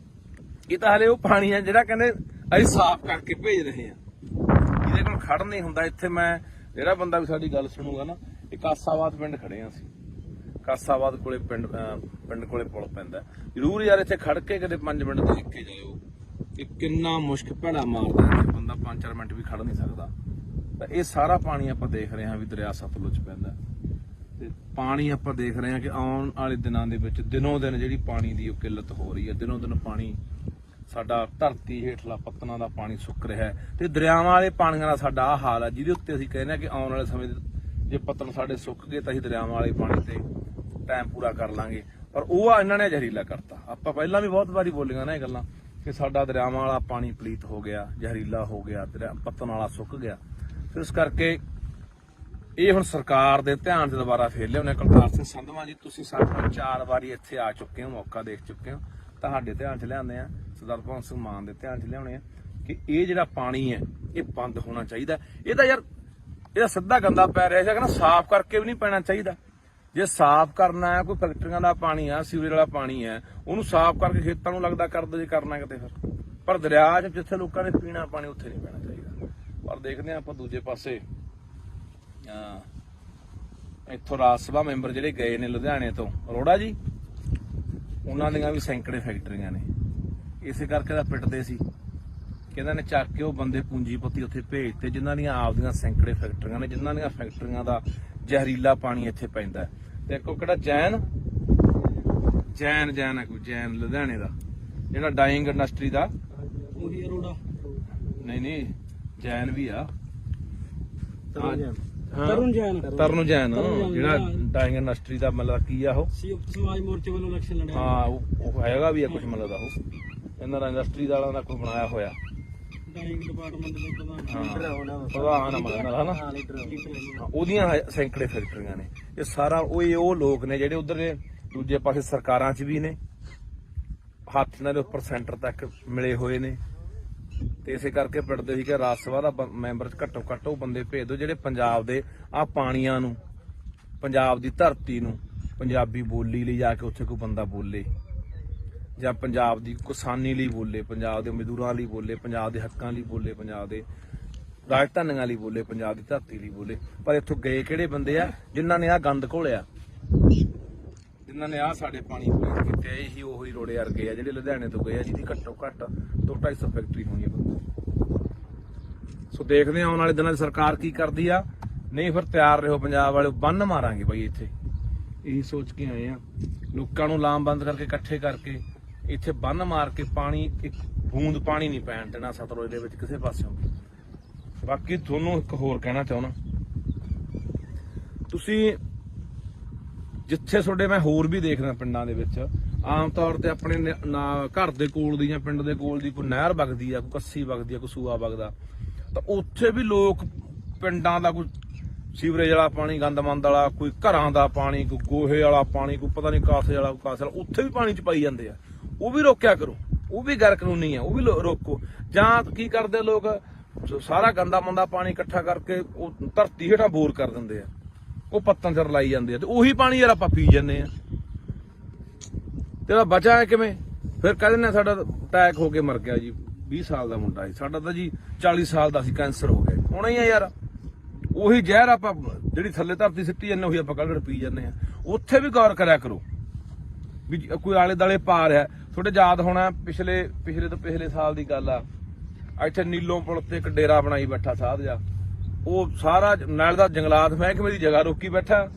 ਇਹ ਤਾਂ ਹਲੇ ਉਹ ਪਾਣੀ ਆ ਜਿਹੜਾ ਕਹਿੰਦੇ ਅਸੀਂ ਸਾਫ਼ ਕਰਕੇ ਭੇਜ ਰਹੇ ਆ, ਇਹਦੇ ਕੋਲ ਖੜ ਨਹੀਂ ਹੁੰਦਾ। ਇੱਥੇ ਮੈਂ ਜਿਹੜਾ ਬੰਦਾ ਵੀ ਸਾਡੀ ਗੱਲ ਸੁਣੂਗਾ ਨਾ, ਇਹ ਕਾਸਾਬਾਦ ਪਿੰਡ ਖੜੇ ਆ ਅਸੀਂ, ਕਾਸਾਬਾਦ ਕੋਲੇ ਪਿੰਡ ਕੋਲੇ ਪੁਲ ਪੈਂਦਾ। ਜ਼ਰੂਰ ਯਾਰ ਇੱਥੇ ਖੜ ਕੇ ਕਦੇ 5 ਮਿੰਟ ਦੇਖ ਕੇ ਜਾਇਓ ਕਿ ਕਿੰਨਾ ਮੁਸ਼ਕ ਭੈੜਾ ਮਾਰਦਾ ਹੈ, ਬੰਦਾ 5-4 ਮਿੰਟ ਵੀ ਖੜ ਨਹੀਂ ਸਕਦਾ। ਤਾਂ ਇਹ ਸਾਰਾ ਪਾਣੀ ਆਪਾਂ ਦੇਖ ਰਹੇ ਹਾਂ ਵੀ ਦਰਿਆ ਸਤਲੁਜ ਪੈਂਦਾ ਤੇ ਪਾਣੀ ਆਪਾਂ ਦੇਖ ਰਹੇ ਹਾਂ ਕਿ ਆਉਣ ਵਾਲੇ ਦਿਨਾਂ ਦੇ ਵਿੱਚ ਦਿਨੋਂ ਦਿਨ ਜਿਹੜੀ ਪਾਣੀ ਦੀ ਉਹ ਕਿੱਲਤ ਹੋ ਰਹੀ ਹੈ। ਦਿਨੋਂ ਦਿਨ ਪਾਣੀ ਸਾਡਾ ਧਰਤੀ ਹੇਠਲਾ ਪੱਤਨਾਂ ਦਾ ਪਾਣੀ ਸੁੱਕ ਰਿਹਾ ਹੈ ਤੇ ਦਰਿਆਵਾਂ ਵਾਲੇ ਪਾਣੀਆਂ ਦਾ ਸਾਡਾ ਆਹ ਹਾਲ ਹੈ, ਜਿਹਦੇ ਉੱਤੇ ਅਸੀਂ ਕਹਿੰਦੇ ਹਾਂ ਕਿ ਆਉਣ ਵਾਲੇ ਸਮੇਂ ਜੇ ਪੱਤਨ ਸਾਡੇ ਸੁੱਕ ਗਏ ਤਾਂ ਅਸੀਂ ਦਰਿਆਵਾਂ ਵਾਲੇ ਪਾਣੀ ਤੇ ਟਾਈਮ ਪੂਰਾ ਕਰ ਲਾਂਗੇ। ਪਰ ਉਹ ਆ ਇਹਨਾਂ ਨੇ ਜ਼ਹਿਰੀਲਾ ਕਰਤਾ। ਆਪਾਂ ਪਹਿਲਾਂ ਵੀ ਬਹੁਤ ਵਾਰੀ ਬੋਲੀਆਂ ਨਾ ਇਹ ਗੱਲਾਂ ਕਿ ਸਾਡਾ ਦਰਿਆਵਾਂ ਵਾਲਾ ਪਾਣੀ ਪਲੀਤ ਹੋ ਗਿਆ, ਜ਼ਹਿਰੀਲਾ ਹੋ ਗਿਆ, ਪੱਤਨ ਵਾਲਾ ਸੁੱਕ ਗਿਆ। ਫਿਰ ਇਸ ਕਰਕੇ ਇਹ ਹੁਣ ਸਰਕਾਰ ਦੇ ਧਿਆਨ 'ਚ ਦੁਬਾਰਾ ਫੇਰ ਲਿਆਉਣੇ। ਕੁਲਤਾਰ ਸਿੰਘ ਸੰਧਵਾਂ ਜੀ, ਤੁਸੀਂ ਸਾਡੇ ਕੋਲ 4 ਵਾਰੀ ਇੱਥੇ ਆ ਚੁੱਕੇ ਹੋ, ਮੌਕਾ ਦੇਖ ਚੁੱਕੇ ਹੋ, ਤੁਹਾਡੇ ਧਿਆਨ 'ਚ ਲਿਆਉਂਦੇ ਆ, ਸਰਦਾਰ ਭਗਵੰਤ ਸਿੰਘ ਮਾਨ ਦੇ ਧਿਆਨ 'ਚ ਲਿਆਉਣੇ ਆ ਕਿ ਇਹ ਜਿਹੜਾ ਪਾਣੀ ਹੈ ਇਹ ਬੰਦ ਹੋਣਾ ਚਾਹੀਦਾ। ਇਹਦਾ ਯਾਰ ਇਹਦਾ ਸਿੱਧਾ ਗੰਦਾ ਪੈ ਰਿਹਾ ਸੀਗਾ ਨਾ, ਸਾਫ਼ ਕਰਕੇ ਵੀ ਨਹੀਂ ਪੈਣਾ ਚਾਹੀਦਾ। ਜੇ ਸਾਫ਼ ਕਰਨਾ ਹੈ, ਕੋਈ ਫੈਕਟਰੀਆਂ ਦਾ ਪਾਣੀ ਆ, ਸੀਵਰੇਜ ਵਾਲਾ ਪਾਣੀ ਹੈ, ਉਹਨੂੰ ਸਾਫ਼ ਕਰਕੇ ਖੇਤਾਂ ਨੂੰ ਲੱਗਦਾ ਕਰ ਦੋ ਜੇ ਕਰਨਾ ਕਿਤੇ। ਫਿਰ ਪਰ ਦਰਿਆ 'ਚ ਜਿੱਥੇ ਲੋਕਾਂ ਨੇ ਪੀਣਾ ਪਾਣੀ ਉੱਥੇ ਨਹੀਂ ਪੈਣਾ ਚਾਹੀਦਾ। ਪਰ ਦੇਖਦੇ ਹਾਂ ਆਪਾਂ ਦੂਜੇ ਪਾਸੇ ਇੱਥੋਂ ਰਾਜ ਸਭਾ ਮੈਂਬਰ ਜਿਹੜੇ ਗਏ ਨੇ ਲੁਧਿਆਣੇ ਤੋਂ, ਅਰੋੜਾ ਜੀ, ਉਹਨਾਂ ਦੀਆਂ ਵੀ ਸੈਂਕੜੇ ਫੈਕਟਰੀਆਂ ਨੇ। ਇਸੇ ਕਰਕੇ ਤਾਂ ਪਿੱਟਦੇ ਸੀ ਕਿ ਇਹਨਾਂ ਨੇ ਚੱਕ ਕੇ ਉਹ ਬੰਦੇ ਪੂੰਜੀਪਤੀ ਉੱਥੇ ਭੇਜਤੇ ਜਿਨ੍ਹਾਂ ਦੀਆਂ ਆਪਦੀਆਂ ਸੈਂਕੜੇ ਫੈਕਟਰੀਆਂ ਨੇ, ਜਿਨ੍ਹਾਂ ਦੀਆਂ ਫੈਕਟਰੀਆਂ ਦਾ ਜ਼ਹਿਰੀਲਾ ਪਾਣੀ ਇੱਥੇ ਪੈਂਦਾ। ਤੇ ਇੱਕ ਕਿਹੜਾ ਜੈਨ ਹੈ, ਕੋਈ ਜੈਨ ਲੁਧਿਆਣੇ ਦਾ ਜਿਹੜਾ ਡਾਈਂਗ ਇੰਡਸਟਰੀ ਦਾ, ਉਹੀ ਅਰੋੜਾ ਨਹੀਂ ਜੈਨ ਵੀ ਆ, ਤਰੁਣ ਜੈਨ ਜਿਹੜਾ ਡਾਈਂਗ ਇੰਡਸਟਰੀ ਦਾ ਮਤਲਬ ਕੀ ਆ, ਉਹ ਸਮਾਜ ਮੋਰਚੇ ਵੱਲੋਂ ਇਲੈਕਸ਼ਨ ਲੜਿਆ। ਹਾਂ ਉਹ ਹੈਗਾ ਵੀ ਆ ਕੁਝ ਮਤਲਬ ਦਾ, ਉਹ ਇਹਨਾਂ ਦਾ ਇੰਡਸਟਰੀ ਵਾਲਿਆਂ ਦਾ ਕੋਈ ਬਣਾਇਆ ਹੋਇਆ ਡਾਈਂਗ ਡਿਪਾਰਟਮੈਂਟ ਦੇ ਪ੍ਰਧਾਨ ਮਤਲਬ ਉਹਦੀਆਂ ਸੈਂਕੜੇ ਫੈਕਟਰੀਆਂ ਨੇ। ਇਹ ਸਾਰਾ ਉਹ ਲੋਕ ਨੇ ਜਿਹੜੇ ਉਧਰ ਨੇ ਦੂਜੇ ਪਾਸੇ ਸਰਕਾਰਾਂ 'ਚ ਵੀ ਨੇ, ਹੱਥ ਇਹਨਾਂ ਦੇ ਉੱਪਰ ਸੈਂਟਰ ਤੱਕ ਮਿਲੇ ਹੋਏ ਨੇ। ਤੇ ਇਸੇ ਕਰਕੇ ਪਿੰਡਦੇ ਸੀ ਕਿ ਰਾਜ ਸਭਾ ਦਾ ਮੈਂਬਰ ਘੱਟੋ ਘੱਟ ਉਹ ਬੰਦੇ ਭੇਜ ਦਿਓ ਜਿਹੜੇ ਪੰਜਾਬ ਦੇ ਆਹ ਪਾਣੀਆਂ ਨੂੰ, ਪੰਜਾਬ ਦੀ ਧਰਤੀ ਨੂੰ, ਪੰਜਾਬੀ ਬੋਲੀ ਲਈ ਜਾ ਕੇ ਉੱਥੇ ਕੋਈ ਬੰਦਾ ਬੋਲੇ, ਜਾਂ ਪੰਜਾਬ ਦੀ ਕਿਸਾਨੀ ਲਈ ਬੋਲੇ, ਪੰਜਾਬ ਦੇ ਮਜ਼ਦੂਰਾਂ ਲਈ ਬੋਲੇ, ਪੰਜਾਬ ਦੇ ਹੱਕਾਂ ਲਈ ਬੋਲੇ, ਪੰਜਾਬ ਦੇ ਰਾਜਧਾਨੀਆਂ ਲਈ ਬੋਲੇ, ਪੰਜਾਬ ਦੀ ਧਰਤੀ ਲਈ ਬੋਲੇ। ਪਰ ਇੱਥੋਂ ਗਏ ਕਿਹੜੇ ਬੰਦੇ ਆ ਜਿਨ੍ਹਾਂ ਨੇ ਆਹ ਗੰਦ ਘੋਲਿਆ, ਜਿਨ੍ਹਾਂ ਨੇ ਆਹ ਸਾਡੇ ਪਾਣੀ ਪੂਰੇ ਕੀਤੇ। ਇਹੀ ਉਹੀ ਰੋੜੇ ਵਰਗੇ ਆ ਜਿਹੜੇ ਲੁਧਿਆਣੇ ਤੋਂ ਗਏ ਆ, ਜਿਹਦੀ ਘੱਟੋ ਘੱਟ 200-250 ਫੈਕਟਰੀ ਹੋਣੀ ਆ। ਸੋ ਦੇਖਦੇ ਹਾਂ ਆਉਣ ਵਾਲੇ ਦਿਨਾਂ 'ਚ ਸਰਕਾਰ ਕੀ ਕਰਦੀ ਆ। ਨਹੀਂ ਫਿਰ ਤਿਆਰ ਰਹੋ ਪੰਜਾਬ ਵਾਲੇ, ਬੰਨ ਮਾਰਾਂਗੇ ਬਾਈ ਇੱਥੇ। ਇਹੀ ਸੋਚ ਕੇ ਆਏ ਆ, ਲੋਕਾਂ ਨੂੰ ਲਾਮਬੰਦ ਕਰਕੇ ਇਕੱਠੇ ਕਰਕੇ ਇੱਥੇ ਬੰਨ ਮਾਰ ਕੇ ਪਾਣੀ, ਇੱਕ ਬੂੰਦ ਪਾਣੀ ਨਹੀਂ ਪੈਣ ਦੇਣਾ ਸਤਲੁਜ ਦੇ ਵਿੱਚ ਕਿਸੇ ਪਾਸਿਓਂ। ਬਾਕੀ ਤੁਹਾਨੂੰ ਇੱਕ ਹੋਰ ਕਹਿਣਾ ਚਾਹੁੰਦਾ, ਤੁਸੀਂ ਜਿੱਥੇ ਤੁਹਾਡੇ ਮੈਂ ਹੋਰ ਵੀ ਦੇਖਦਾ ਪਿੰਡਾਂ ਦੇ ਵਿੱਚ ਆਮ ਤੌਰ ਤੇ ਆਪਣੇ ਘਰ ਦੇ ਕੋਲ ਦੀ ਜਾਂ ਪਿੰਡ ਦੇ ਕੋਲ ਦੀ ਕੋਈ ਨਹਿਰ ਵਗਦੀ ਆ, ਕੋਈ ਕੱਸੀ ਵਗਦੀ ਆ, ਕੋਈ ਸੂਆ ਵਗਦਾ, ਤਾਂ ਉੱਥੇ ਵੀ ਲੋਕ ਪਿੰਡਾਂ ਦਾ ਕੋਈ ਸੀਵਰੇਜ ਵਾਲਾ ਪਾਣੀ, ਗੰਦਮੰਦ ਵਾਲਾ, ਕੋਈ ਘਰਾਂ ਦਾ ਪਾਣੀ, ਕੋਈ ਗੋਹੇ ਵਾਲਾ ਪਾਣੀ, ਕੋਈ ਪਤਾ ਨਹੀਂ ਕਾਸੇ ਵਾਲਾ, ਕੋਈ ਕਾਸੇ ਵਾਲਾ, ਉੱਥੇ ਵੀ ਪਾਣੀ ਚ ਪਾਈ ਜਾਂਦੇ ਆ। ਉਹ ਵੀ ਰੋਕਿਆ ਕਰੋ, ਉਹ ਵੀ ਗੈਰ ਕਾਨੂੰਨੀ ਆ, ਉਹ ਵੀ ਰੋਕੋ। ਜਾਂ ਕੀ ਕਰਦੇ ਲੋਕ, ਸਾਰਾ ਗੰਦਾ ਮੰਦਾ ਪਾਣੀ ਇਕੱਠਾ ਕਰਕੇ ਉਹ ਧਰਤੀ ਹੇਠਾਂ ਬੋਰ ਕਰ ਦਿੰਦੇ ਆ। ਉਹ ਪੱਤਨ ਚ ਰਲਾਈ ਜਾਂਦੇ ਆ ਤੇ ਉਹੀ ਪਾਣੀ ਯਾਰ ਆਪਾਂ ਪੀ ਜਾਂਦੇ ਆ ਤੇ ਬਚਾ ਕਿਵੇਂ ਫਿਰ ਕਹਿੰਦੇ ਨੇ ਸਾਡਾ ਅਟੈਕ ਹੋ ਕੇ ਮਰ ਗਿਆ ਜੀ 20 ਸਾਲ ਦਾ ਮੁੰਡਾ ਸੀ ਸਾਡਾ ਤਾਂ ਜੀ 40 ਸਾਲ ਦਾ ਸੀ ਕੈਂਸਰ ਹੋ ਗਿਆ ਹੋਣਾ ਹੀ ਆ ਯਾਰ ਉਹੀ ਜ਼ਹਿਰ ਆਪਾਂ ਜਿਹੜੀ ਥੱਲੇ ਧਰਤੀ ਸਿੱਟੀ ਜਾਂਦੇ ਉਹੀ ਆਪਾਂ ਕੱਢ ਪੀ ਜਾਂਦੇ ਆ ਉੱਥੇ ਵੀ ਗੌਰ ਕਰਿਆ ਕਰੋ ਵੀ ਕੋਈ ਆਲੇ ਦਾਲੇ ਪਾ ਰਿਹਾ ਤੁਹਾਡੇ ਯਾਦ ਹੋਣਾ ਪਿਛਲੇ ਤੋਂ ਪਿਛਲੇ ਸਾਲ ਦੀ ਗੱਲ ਆ ਇੱਥੇ ਨੀਲੋਂ ਪੁਲ ਤੇ ਇੱਕ ਡੇਰਾ ਬਣਾਈ ਬੈਠਾ ਸਾਧ ਜਾ ਉਹ ਸਾਰਾ ਨਾਲ ਦਾ ਜੰਗਲਾਤ ਮਹਿਕਮੇ ਦੀ ਜਗ੍ਹਾ ਰੋਕੀ ਬੈਠਾ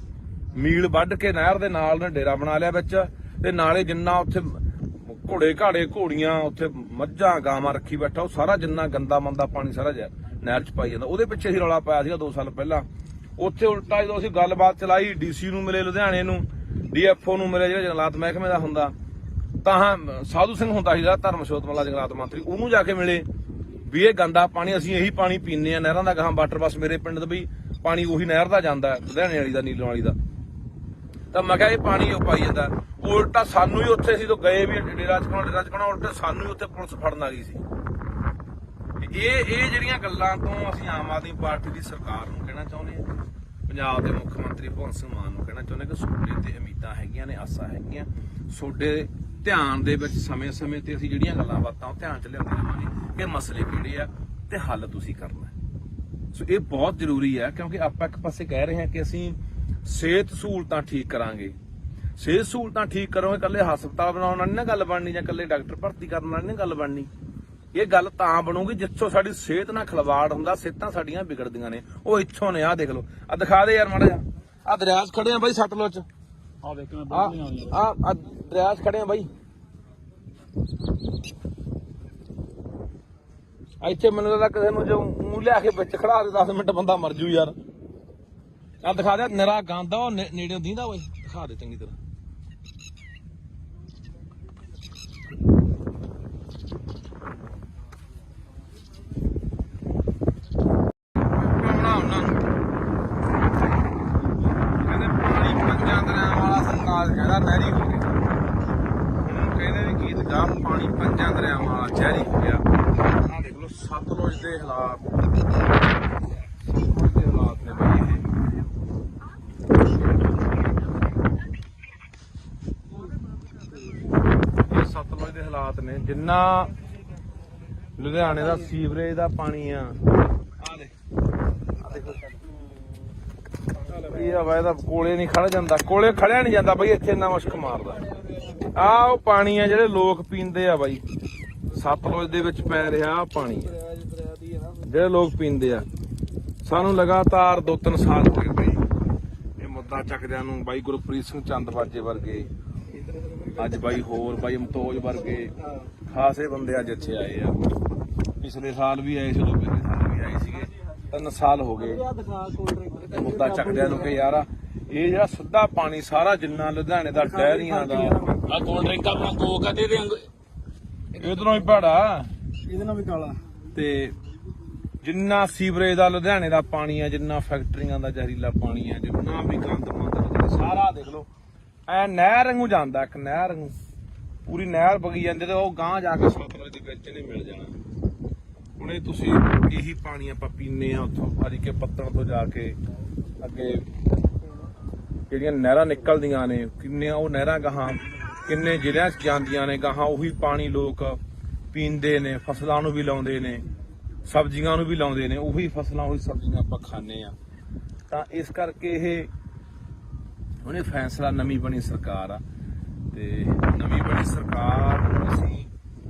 ਮੀਲ ਵੱਢ ਕੇ ਨਹਿਰ ਦੇ ਨਾਲ ਨੇ ਡੇਰਾ ਬਣਾ ਲਿਆ ਵਿੱਚ ਤੇ ਨਾਲੇ ਜਿੰਨਾ ਉੱਥੇ ਘੋੜੇ ਘਾੜੇ ਘੋੜੀਆਂ ਉੱਥੇ ਮੱਝਾਂ ਗਾਵਾਂ ਰੱਖੀ ਬੈਠਾ ਉਹ ਸਾਰਾ ਜਿੰਨਾ ਗੰਦਾ ਮੰਦਾ ਪਾਣੀ ਸਾਰਾ ਨਹਿਰ ਚ ਪਾਈ ਜਾਂਦਾ ਉਹਦੇ ਪਿੱਛੇ ਹੀ ਰੌਲਾ ਪਾਇਆ ਸੀਗਾ 2 ਸਾਲ ਪਹਿਲਾਂ ਉੱਥੇ ਉਲਟਾ ਜਦੋਂ ਅਸੀਂ ਗੱਲਬਾਤ ਚਲਾਈ ਡੀਸੀ ਨੂੰ ਮਿਲੇ ਲੁਧਿਆਣੇ ਨੂੰ ਡੀਐਫਓ ਨੂੰ ਮਿਲੇ ਜਿਹੜਾ ਜੰਗਲਾਤ ਮਹਿਕਮੇ ਦਾ ਹੁੰਦਾ ਤਾਂ ਸਾਧੂ ਸਿੰਘ ਹੁੰਦਾ ਸੀਗਾ ਧਰਮਸ਼ੋਤ ਮੱਲਾ ਜੰਗਲਾਤ ਮੰਤਰੀ ਉਹਨੂੰ ਜਾ ਕੇ ਮਿਲੇ ਵੀ ਇਹ ਗੰਦਾ ਪਾਣੀ ਅਸੀਂ ਇਹੀ ਪਾਣੀ ਪੀਂਦੇ ਆ ਨਹਿਰਾਂ ਦਾ ਗਾਹਾਂ ਵਾਟਰ ਬੱਸ ਮੇਰੇ ਪਿੰਡ ਦਾ ਵੀ ਪਾਣੀ ਉਹੀ ਨਹਿਰ ਦਾ ਜਾਂਦਾ ਲੁਧਿਆਣੇ ਵਾਲੀ ਦਾ ਨੀਲੋਂ ਵਾਲੀ ਦਾ ਤਾਂ ਮੈਂ ਕਿਹਾ ਇਹ ਪਾਣੀ ਉਹ ਪਾਈ ਜਾਂਦਾ ਉਲਟਾ ਸਾਨੂੰ ਹੀ ਉੱਥੇ ਅਸੀਂ ਤੋਂ ਗਏ ਵੀ ਡੇਰਾ ਚਕਾਉਣਾ ਉਲਟਾ ਸਾਨੂੰ ਹੀ ਉੱਥੇ ਪੁਲਿਸ ਫੜਨ ਆ ਗਈ ਸੀ ਇਹ ਜਿਹੜੀਆਂ ਗੱਲਾਂ ਤੋਂ ਅਸੀਂ ਆਮ ਆਦਮੀ ਪਾਰਟੀ ਦੀ ਸਰਕਾਰ ਨੂੰ ਕਹਿਣਾ ਚਾਹੁੰਦੇ ਹਾਂ ਪੰਜਾਬ ਦੇ ਮੁੱਖ ਮੰਤਰੀ ਭਗਵੰਤ ਸਿੰਘ ਮਾਨ ਨੂੰ ਕਹਿਣਾ ਚਾਹੁੰਦੇ ਕਿ ਤੁਹਾਡੇ ਤੇ ਉਮੀਦਾਂ ਹੈਗੀਆਂ ਨੇ ਆਸਾਂ ਹੈਗੀਆਂ ਤੁਹਾਡੇ ਧਿਆਨ ਦੇ ਵਿੱਚ ਸਮੇਂ-ਸਮੇਂ ਤੇ ਅਸੀਂ ਜਿਹੜੀਆਂ ਗੱਲਾਂ ਬਾਤਾਂ ਉਹ ਧਿਆਨ ਚ ਲਿਆਉਂਦੇ ਰਹਾਂਗੇ ਕਿ ਮਸਲੇ ਕਿਹੜੇ ਆ ਤੇ ਹੱਲ ਤੁਸੀਂ ਕਰਨਾ ਸੋ ਇਹ ਬਹੁਤ ਜ਼ਰੂਰੀ ਹੈ ਕਿਉਂਕਿ ਆਪਾਂ ਇੱਕ ਪਾਸੇ ਕਹਿ ਰਹੇ ਹਾਂ ਕਿ ਅਸੀਂ ਸਿਹਤ ਸਹੂਲਤਾਂ ਠੀਕ ਕਰਾਂਗੇ ਸਿਹਤ ਸਹੂਲਤਾਂ ਠੀਕ ਕਰੋਗੇ ਇਕੱਲੇ ਹਸਪਤਾਲ ਬਣਾਉਣ ਨਾਲ ਨਹੀਂ ਨਾ ਗੱਲ ਬਣਨੀ ਜਾਂ ਇਕੱਲੇ ਡਾਕਟਰ ਭਰਤੀ ਕਰਨ ਨਾਲ ਨਹੀਂ ਗੱਲ ਬਣਨੀ ਇਹ ਗੱਲ ਤਾਂ ਬਣੂਗੀ ਜਿੱਥੋਂ ਸਾਡੀ ਸਿਹਤ ਨਾਲ ਖਿਲਵਾੜ ਹੁੰਦਾ ਸਿਹਤਾਂ ਸਾਡੀਆਂ ਵਿਗੜਦੀਆਂ ਨੇ ਉਹ ਇੱਥੋਂ ਨੇ ਆਹ ਦੇਖ ਲਓ ਆ ਦਿਖਾ ਦੇ ਯਾਰ ਮਾੜਾ ਜਿਹਾ ਆ ਦਰਿਆ 'ਚ ਖੜੇ ਆ ਬਾਈ ਸਤਲੁਜ 'ਚ ਆ ਦੇਖ ਮੈਂ ਆ ਦਰਿਆ 'ਚ ਖੜੇ ਆ ਬਾਈ ਇੱਥੇ ਮੈਨੂੰ ਲੱਗਦਾ ਕਿਸੇ ਨੂੰ ਜੋ ਮੂੰਹ ਲਿਆ ਕੇ ਵਿੱਚ ਖੜਾ ਦੇ 10 ਮਿੰਟ ਬੰਦਾ ਮਰ ਜੂ ਯਾਰ ਆ ਦਿਖਾ ਦੇ ਨਿਰਾ ਗੰਦ ਉਹ ਨੇੜੇ ਦੀਂਦਾ ਓਏ ਦਿਖਾ ਦੇ ਚੰਗੀ ਤਰ੍ਹਾਂ ਨਹਿਰੀ ਹੋ ਗਿਆ ਹੁਣ ਕਹਿੰਦੇ ਵੀ ਗੀਤ ਗਾ ਪਾਣੀ ਪੰਜਾਂ ਦਰਿਆਵਾਂ ਵਾਲਾ ਜ਼ਹਿਰੀ ਹੋ ਗਿਆ ਆਹ ਦੇਖ ਲਓ ਸਤਲੁਜ ਦੇ ਹਾਲਾਤ ਨੇ ਬਈ ਇਹ ਸਤਲੁਜ ਦੇ ਹਾਲਾਤ ਨੇ ਜਿੰਨਾ ਲੁਧਿਆਣੇ ਦਾ ਸੀਵਰੇਜ ਦਾ ਪਾਣੀ ਆ ਆਹ ਦੇਖੋ ਇਹ ਵਾ ਇਹਦਾ ਕੋਲੇ ਨਹੀਂ ਖੜ ਜਾਂਦਾ ਕੋਲੇ ਖੜਿਆ ਨਹੀਂ ਜਾਂਦਾ ਬਈ ਇੱਥੇ ਇੰਨਾ ਮੁਸ਼ਕ ਮਾਰਦਾ ਆਹ ਉਹ ਪਾਣੀ ਆ ਜਿਹੜੇ ਲੋਕ ਪੀਂਦੇ ਆ ਬਾਈ ਸਤਲੁਜ ਦੇ ਵਿੱਚ ਪੈ ਰਿਹਾ ਪਾਣੀ ਜਿਹੜੇ ਲੋਕ ਪੀਂਦੇ ਆ ਸਾਨੂੰ ਲਗਾਤਾਰ 2-3 ਸਾਲ ਹੋ ਗਏ ਬਈ ਇਹ ਮੁੱਦਾ ਚੱਕਦਿਆਂ ਨੂੰ ਬਾਈ ਗੁਰਪ੍ਰੀਤ ਸਿੰਘ ਚੰਦਵਾਜੇ ਵਰਗੇ ਅੱਜ ਬਾਈ ਹੋਰ ਬਾਈ ਮਤੋਜ ਵਰਗੇ ਖਾਸੇ ਬੰਦੇ ਅੱਜ ਇੱਥੇ ਆਏ ਆ ਪਿਛਲੇ ਸਾਲ ਵੀ ਆਏ ਸੀ ਉਦੋਂ ਪਿਛਲੇ ਸਾਲ ਵੀ ਆਏ ਸੀਗੇ 3 ਸਾਲ ਹੋ ਗਏ ਮੁੱਦਾ ਚੱਕਦਿਆਂ ਨੂੰ ਕਿ ਯਾਰ ਇਹ ਜਿਹੜਾ ਸਿੱਧਾ ਪਾਣੀ ਸਾਰਾ ਜਿੰਨਾ ਲੁਧਿਆਣੇ ਦਾ ਡੈਰੀਆਂ ਦਾ ਆ ਕੋਲਡ ਡਰਿੰਕ ਆਪਣਾ ਕੋਕ ਆ ਦੇ ਇਧਰੋਂ ਹੀ ਭਾੜਾ ਇਹਦੇ ਨਾਲ ਵੀ ਕਾਲਾ ਤੇ ਜਿੰਨਾ ਸੀਵਰੇਜ ਦਾ ਲੁਧਿਆਣੇ ਦਾ ਪਾਣੀ ਆ ਜਿੰਨਾ ਫੈਕਟਰੀਆਂ ਦਾ ਜ਼ਹਿਰੀਲਾ ਪਾਣੀ ਆ ਜਿੰਨਾ ਵੀ ਗੰਦ ਮੰਦ ਸਾਰਾ ਦੇਖ ਲਓ ਐ ਨਹਿਰ ਵਾਂਗੂ ਜਾਂਦਾ ਇੱਕ ਨਹਿਰ ਵਾਂਗੂ ਪੂਰੀ ਨਹਿਰ ਵਗੀ ਜਾਂਦੀ ਤੇ ਉਹ ਗਾਂਹ ਜਾ ਕੇ ਸਤਲੁਜ ਦੇ ਵਿੱਚ ਨਹੀਂ ਮਿਲ ਜਾਣਾ ਹੁਣ ਇਹ ਤੁਸੀਂ ਇਹੀ ਪਾਣੀ ਆਪਾਂ ਪੀਨੇ ਆ ਉੱਥੋਂ ਅੱਜ ਕੇ ਪੱਤਣ ਤੋਂ ਜਾ ਕੇ ਅੱਗੇ ਜਿਹੜੀਆਂ ਨਹਿਰਾਂ ਨਿਕਲਦੀਆਂ ਨੇ ਕਿੰਨੀਆਂ ਉਹ ਨਹਿਰਾਂ ਗਾਹਾਂ ਕਿੰਨੇ ਜ਼ਿਲ੍ਹਿਆਂ 'ਚ ਜਾਂਦੀਆਂ ਨੇ ਗਾਹਾਂ ਉਹੀ ਪਾਣੀ ਲੋਕ ਪੀਂਦੇ ਨੇ ਫਸਲਾਂ ਨੂੰ ਵੀ ਲਾਉਂਦੇ ਨੇ ਸਬਜ਼ੀਆਂ ਨੂੰ ਵੀ ਲਾਉਂਦੇ ਨੇ ਉਹੀ ਫਸਲਾਂ ਉਹੀ ਸਬਜ਼ੀਆਂ ਆਪਾਂ ਖਾਂਦੇ ਆ ਤਾਂ ਇਸ ਕਰਕੇ ਇਹ ਉਹਨੇ ਫੈਸਲਾ ਨਵੀਂ ਬਣੀ ਸਰਕਾਰ ਆ ਤੇ ਨਵੀਂ ਬਣੀ ਸਰਕਾਰ ਅਸੀਂ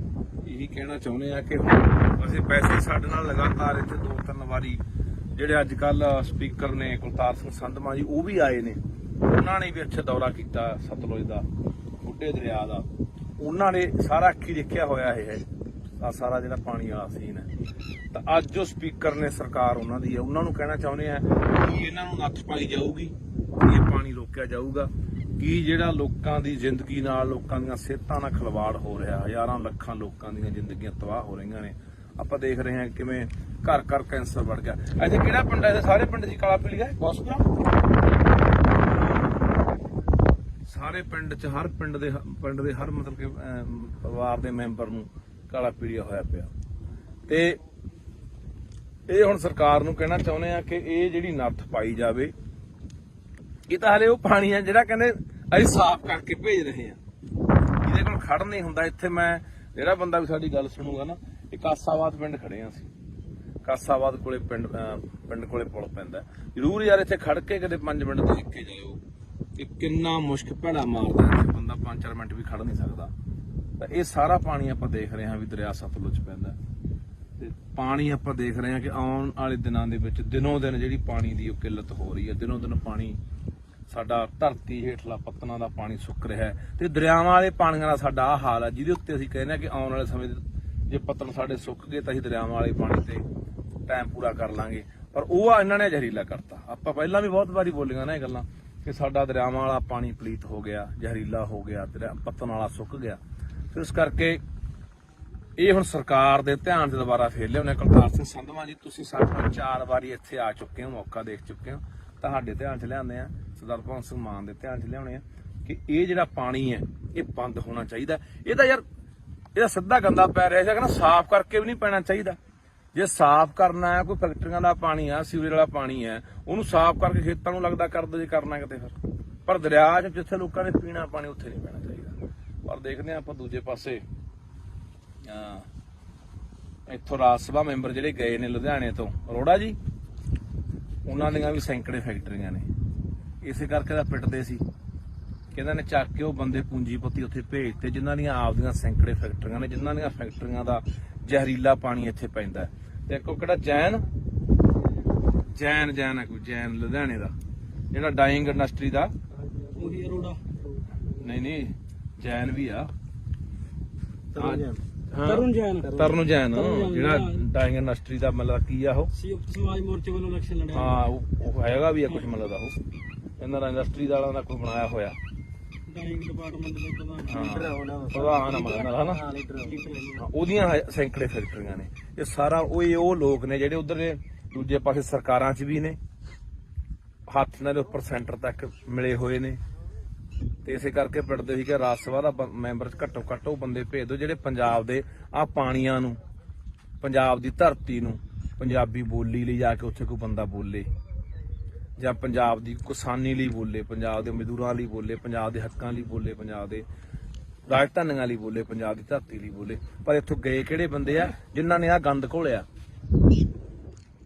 ਇਹੀ ਕਹਿਣਾ ਚਾਹੁੰਦੇ ਆ ਕਿ ਅਸੀਂ ਪੈਸੇ ਸਾਡੇ ਨਾਲ ਲਗਾਤਾਰ ਇੱਥੇ 2-3 ਵਾਰੀ ਜਿਹੜੇ ਅੱਜ ਕੱਲ ਸਪੀਕਰ ਨੇ ਕੁਲਤਾਰ ਸਿੰਘ ਸੰਧਮਾ ਜੀ ਉਹ ਵੀ ਆਏ ਨੇ ਉਹਨਾਂ ਨੇ ਵੀ ਅੱਛਾ ਦੌਰਾ ਕੀਤਾ ਸਤਲੁਜ ਦਾ ਬੁੱਢੇ ਦਰਿਆ ਦਾ ਉਹਨਾਂ ਨੇ ਸਾਰਾ ਅੱਖੀ ਦੇਖਿਆ ਹੋਇਆ ਇਹ ਆ ਸਾਰਾ ਜਿਹੜਾ ਪਾਣੀ ਵਾਲਾ ਸੀਨ ਹੈ ਤਾਂ ਅੱਜ ਜੋ ਸਪੀਕਰ ਨੇ ਸਰਕਾਰ ਉਹਨਾਂ ਦੀ ਹੈ ਉਹਨਾਂ ਨੂੰ ਕਹਿਣਾ ਚਾਹੁੰਦੇ ਆ ਕਿ ਇਹਨਾਂ ਨੂੰ ਨੱਥ ਪਾਈ ਜਾਊਗੀ ਇਹ ਪਾਣੀ ਰੋਕਿਆ ਜਾਊਗਾ ਕਿ ਜਿਹੜਾ ਲੋਕਾਂ ਦੀ ਜ਼ਿੰਦਗੀ ਨਾਲ ਲੋਕਾਂ ਦੀਆਂ ਸਿਹਤਾਂ ਨਾਲ ਖਿਲਵਾੜ ਹੋ ਰਿਹਾ ਹਜ਼ਾਰਾਂ ਲੱਖਾਂ ਲੋਕਾਂ ਦੀਆਂ ਜ਼ਿੰਦਗੀਆਂ ਤਬਾਹ ਹੋ ਰਹੀਆਂ ਨੇ ਆਪਾਂ ਦੇਖ ਰਹੇ ਹਾਂ ਕਿਵੇਂ ਘਰ ਘਰ ਕੈਂਸਰ ਵੱਧ ਗਿਆ ਇੱਥੇ ਕਿਹੜਾ ਪਿੰਡ ਹੈ ਸਾਰੇ ਪਿੰਡ ਦੀ ਕਾਲਾ ਪੀਲੀਆ ਬੌਸਪੁਰਾ ਸਾਰੇ ਪਿੰਡ 'ਚ ਹਰ ਪਿੰਡ ਦੇ ਹਰ ਮਤਲਬ ਕਿ ਪਰਿਵਾਰ ਦੇ ਮੈਂਬਰ ਨੂੰ ਕਾਲਾ ਪੀਲੀਆ ਹੋਇਆ ਪਿਆ ਤੇ ਇਹ ਹੁਣ ਸਰਕਾਰ ਨੂੰ ਕਹਿਣਾ ਚਾਹੁੰਦੇ ਆ ਕਿ ਇਹ ਜਿਹੜੀ ਨੱਥ ਪਾਈ ਜਾਵੇ ਇਹ ਤਾਂ ਹਲੇ ਉਹ ਪਾਣੀ ਆ ਜਿਹੜਾ ਕਹਿੰਦੇ ਅਸੀਂ ਸਾਫ਼ ਕਰਕੇ ਭੇਜ ਰਹੇ ਆ। ਇਹਦੇ ਕੋਲ ਖੜ ਨਹੀਂ ਹੁੰਦਾ। ਇੱਥੇ ਮੈਂ ਜਿਹੜਾ ਬੰਦਾ ਵੀ ਸਾਡੀ ਗੱਲ ਸੁਣੂਗਾ ਨਾ, ਇਹ ਕਾਸਾਬਾਦ ਪਿੰਡ ਖੜੇ ਆ ਅਸੀਂ। ਕਾਸਾਬਾਦ ਕੋਲੇ ਪਿੰਡ ਕੋਲੇ ਪੁਲ ਪੈਂਦਾ। ਜ਼ਰੂਰ ਯਾਰ ਇੱਥੇ ਖੜ ਕੇ ਕਦੇ 5 ਮਿੰਟ ਦੇਖ ਕੇ ਜਾਇਓ ਕਿ ਕਿੰਨਾ ਮੁਸ਼ਕ ਭੈੜਾ ਮਾਰਦਾ ਇੱਥੇ ਬੰਦਾ 5-4 ਮਿੰਟ ਵੀ ਖੜ ਨਹੀਂ ਸਕਦਾ। ਤਾਂ ਇਹ ਸਾਰਾ ਪਾਣੀ ਆਪਾਂ ਦੇਖ ਰਹੇ ਹਾਂ ਵੀ ਦਰਿਆ ਸਤਲੁਜ ਪੈਂਦਾ ਤੇ ਪਾਣੀ ਆਪਾਂ ਦੇਖ ਰਹੇ ਹਾਂ ਕਿ ਆਉਣ ਵਾਲੇ ਦਿਨਾਂ ਦੇ ਵਿੱਚ ਦਿਨੋਂ ਦਿਨ ਜਿਹੜੀ ਪਾਣੀ ਦੀ ਉਹ ਕਿੱਲਤ ਹੋ ਰਹੀ ਹੈ। ਦਿਨੋਂ ਦਿਨ ਪਾਣੀ ਸਾਡਾ ਧਰਤੀ ਹੇਠਲਾ ਪੱਤਨਾਂ ਦਾ ਪਾਣੀ ਸੁੱਕ ਰਿਹਾ ਹੈ ਤੇ ਦਰਿਆਵਾਂ ਵਾਲੇ ਪਾਣੀਆਂ ਦਾ ਸਾਡਾ ਆਹ ਹਾਲ ਹੈ, ਜਿਹਦੇ ਉੱਤੇ ਅਸੀਂ ਕਹਿੰਦੇ ਹਾਂ ਕਿ ਆਉਣ ਵਾਲੇ ਸਮੇਂ ਜੇ ਪੱਤਨ ਸਾਡੇ ਸੁੱਕ ਗਏ ਤਾਂ ਅਸੀਂ ਦਰਿਆਵਾਂ ਵਾਲੇ ਪਾਣੀ ਤੇ ਟਾਈਮ ਪੂਰਾ ਕਰ ਲਾਂਗੇ। ਪਰ ਉਹ ਇਹਨਾਂ ਨੇ ਜ਼ਹਿਰੀਲਾ ਕਰਤਾ। ਆਪਾਂ ਪਹਿਲਾਂ ਵੀ ਬਹੁਤ ਵਾਰੀ ਬੋਲੀਆਂ ਨਾ ਇਹ ਗੱਲਾਂ ਕਿ ਸਾਡਾ ਦਰਿਆਵਾਂ ਵਾਲਾ ਪਾਣੀ ਪਲੀਤ ਹੋ ਗਿਆ, ਜ਼ਹਿਰੀਲਾ ਹੋ ਗਿਆ, ਪੱਤਨ ਵਾਲਾ ਸੁੱਕ ਗਿਆ। ਤੇ ਇਸ ਕਰਕੇ ਇਹ ਹੁਣ ਸਰਕਾਰ ਦੇ ਧਿਆਨ 'ਚ ਦੁਬਾਰਾ ਫੇਰ ਲਿਆਉਣੇ। ਕੁਲਤਾਰ ਸਿੰਘ ਸੰਧਵਾਂ ਜੀ, ਤੁਸੀਂ ਸਾਡੇ ਨਾਲ 4 ਵਾਰੀ ਇੱਥੇ ਆ ਚੁੱਕੇ ਹੋ, ਮੌਕਾ ਦੇਖ ਚੁੱਕੇ ਹੋ, ਤੁਹਾਡੇ ਧਿਆਨ 'ਚ ਲਿਆਉਂਦੇ ਆ, ਸਰਦਾਰ ਭਗਵੰਤ ਸਿੰਘ ਮਾਨ ਦੇ ਧਿਆਨ 'ਚ ਲਿਆਉਣੇ ਆ ਕਿ ਇਹ ਜਿਹੜਾ ਪਾਣੀ ਹੈ ਇਹ ਬੰਦ ਹੋਣਾ ਚਾਹੀਦਾ। ਇਹ ਤਾਂ ਯਾਰ ਇਹਦਾ ਸਿੱਧਾ ਗੰਦਾ ਪੈ ਰਿਹਾ ਸੀ, ਕਹਿੰਦਾ ਸਾਫ਼ ਕਰਕੇ ਵੀ ਨਹੀਂ ਪੈਣਾ ਚਾਹੀਦਾ। ਜੇ ਸਾਫ਼ ਕਰਨਾ ਹੈ, ਕੋਈ ਫੈਕਟਰੀਆਂ ਦਾ ਪਾਣੀ ਆ, ਸੀਵਰੇਜ ਵਾਲਾ ਪਾਣੀ ਹੈ, ਉਹਨੂੰ ਸਾਫ਼ ਕਰਕੇ ਖੇਤਾਂ ਨੂੰ ਲੱਗਦਾ ਕਰ ਦੋ ਜੇ ਕਰਨਾ ਕਿਤੇ ਫਿਰ। ਪਰ ਦਰਿਆ 'ਚ ਜਿੱਥੇ ਲੋਕਾਂ ਨੇ ਪੀਣਾ ਪਾਣੀ ਉੱਥੇ ਨਹੀਂ ਪੈਣਾ ਚਾਹੀਦਾ। ਪਰ ਦੇਖਦੇ ਹਾਂ ਆਪਾਂ ਦੂਜੇ ਪਾਸੇ ਇੱਥੋਂ ਰਾਜ ਸਭਾ ਮੈਂਬਰ ਜਿਹੜੇ ਗਏ ਨੇ ਲੁਧਿਆਣੇ ਤੋਂ, ਅਰੋੜਾ ਜੀ, ਉਹਨਾਂ ਦੀਆਂ ਵੀ ਸੈਂਕੜੇ ਫੈਕਟਰੀਆਂ ਨੇ। ਇਸੇ ਕਰਕੇ ਤਾਂ ਪਿੱਟਦੇ ਸੀ ਕਿ ਇਹਨਾਂ ਨੇ ਚੱਕ ਕੇ ਉਹ ਬੰਦੇ ਪੂੰਜੀਪਤੀ ਉੱਥੇ ਭੇਜਤੇ ਜਿਨ੍ਹਾਂ ਦੀਆਂ ਆਪਦੀਆਂ ਸੈਂਕੜੇ ਫੈਕਟਰੀਆਂ ਨੇ, ਜਿਨ੍ਹਾਂ ਦੀਆਂ ਫੈਕਟਰੀਆਂ ਦਾ ਜ਼ਹਿਰੀਲਾ ਪਾਣੀ ਇੱਥੇ ਪੈਂਦਾ। ਤੇ ਇੱਕ ਕਿਹੜਾ ਜੈਨ ਹੈ, ਕੋਈ ਜੈਨ ਲੁਧਿਆਣੇ ਦਾ ਜਿਹੜਾ ਡਾਈਂਗ ਇੰਡਸਟਰੀ ਦਾ, ਉਹੀ ਅਰੋੜਾ ਨਹੀਂ ਜੈਨ ਵੀ ਆ, ਤਰੁਣ ਜੈਨ ਜਿਹੜਾ ਡਾਈਂਗ ਇੰਡਸਟਰੀ ਦਾ ਮਤਲਬ ਕੀ ਆ ਉਹ ਸੰਯੁਕਤ ਸਮਾਜ ਮੋਰਚੇ ਵੱਲੋਂ ਇਲੈਕਸ਼ਨ ਲੜਿਆ। ਹਾਂ ਉਹ ਹੈਗਾ ਵੀ ਆ ਕੁਝ ਮਤਲਬ ਦਾ, ਉਹ ਇਹਨਾਂ ਦਾ ਇੰਡਸਟਰੀ ਵਾਲਿਆਂ ਦਾ ਕੋਈ ਬਣਾਇਆ ਹੋਇਆ ਡਾਈਂਗ ਡਿਪਾਰਟਮੈਂਟ ਦੇ ਪ੍ਰਧਾਨ ਹਨਾ, ਉਹਦੀਆਂ ਸੈਂਕੜੇ ਫੈਕਟਰੀਆਂ ਨੇ। ਇਹ ਸਾਰਾ ਉਹ ਲੋਕ ਨੇ ਜਿਹੜੇ ਉਧਰ ਦੇ ਦੂਜੇ ਪਾਸੇ ਸਰਕਾਰਾਂ 'ਚ ਵੀ ਨੇ, ਹੱਥ ਨਾਲ ਉੱਪਰ ਸੈਂਟਰ ਤੱਕ ਮਿਲੇ ਹੋਏ ਨੇ। ਤੇ ਇਸੇ ਕਰਕੇ ਪਿੰਡਦੇ ਸੀ ਕਿ ਰਾਜ ਸਭਾ ਦਾ ਮੈਂਬਰ ਘੱਟੋ ਘੱਟ ਉਹ ਬੰਦੇ ਭੇਜ ਦਿਓ ਜਿਹੜੇ ਪੰਜਾਬ ਦੇ ਆਹ ਪਾਣੀਆਂ ਨੂੰ, ਪੰਜਾਬ ਦੀ ਧਰਤੀ ਨੂੰ, ਪੰਜਾਬੀ ਬੋਲੀ ਲਈ ਜਾ ਕੇ ਉੱਥੇ ਕੋਈ ਬੰਦਾ ਬੋਲੇ, ਜਾਂ ਪੰਜਾਬ ਦੀ ਕਿਸਾਨੀ ਲਈ ਬੋਲੇ, ਪੰਜਾਬ ਦੇ ਮਜ਼ਦੂਰਾਂ ਲਈ ਬੋਲੇ, ਪੰਜਾਬ ਦੇ ਹੱਕਾਂ ਲਈ ਬੋਲੇ, ਪੰਜਾਬ ਦੇ ਰਾਜਧਾਨੀਆਂ ਲਈ ਬੋਲੇ, ਪੰਜਾਬ ਦੀ ਧਰਤੀ ਲਈ ਬੋਲੇ। ਪਰ ਇੱਥੋਂ ਗਏ ਕਿਹੜੇ ਬੰਦੇ ਆ ਜਿਨ੍ਹਾਂ ਨੇ ਆਹ ਗੰਦ ਘੋਲਿਆ,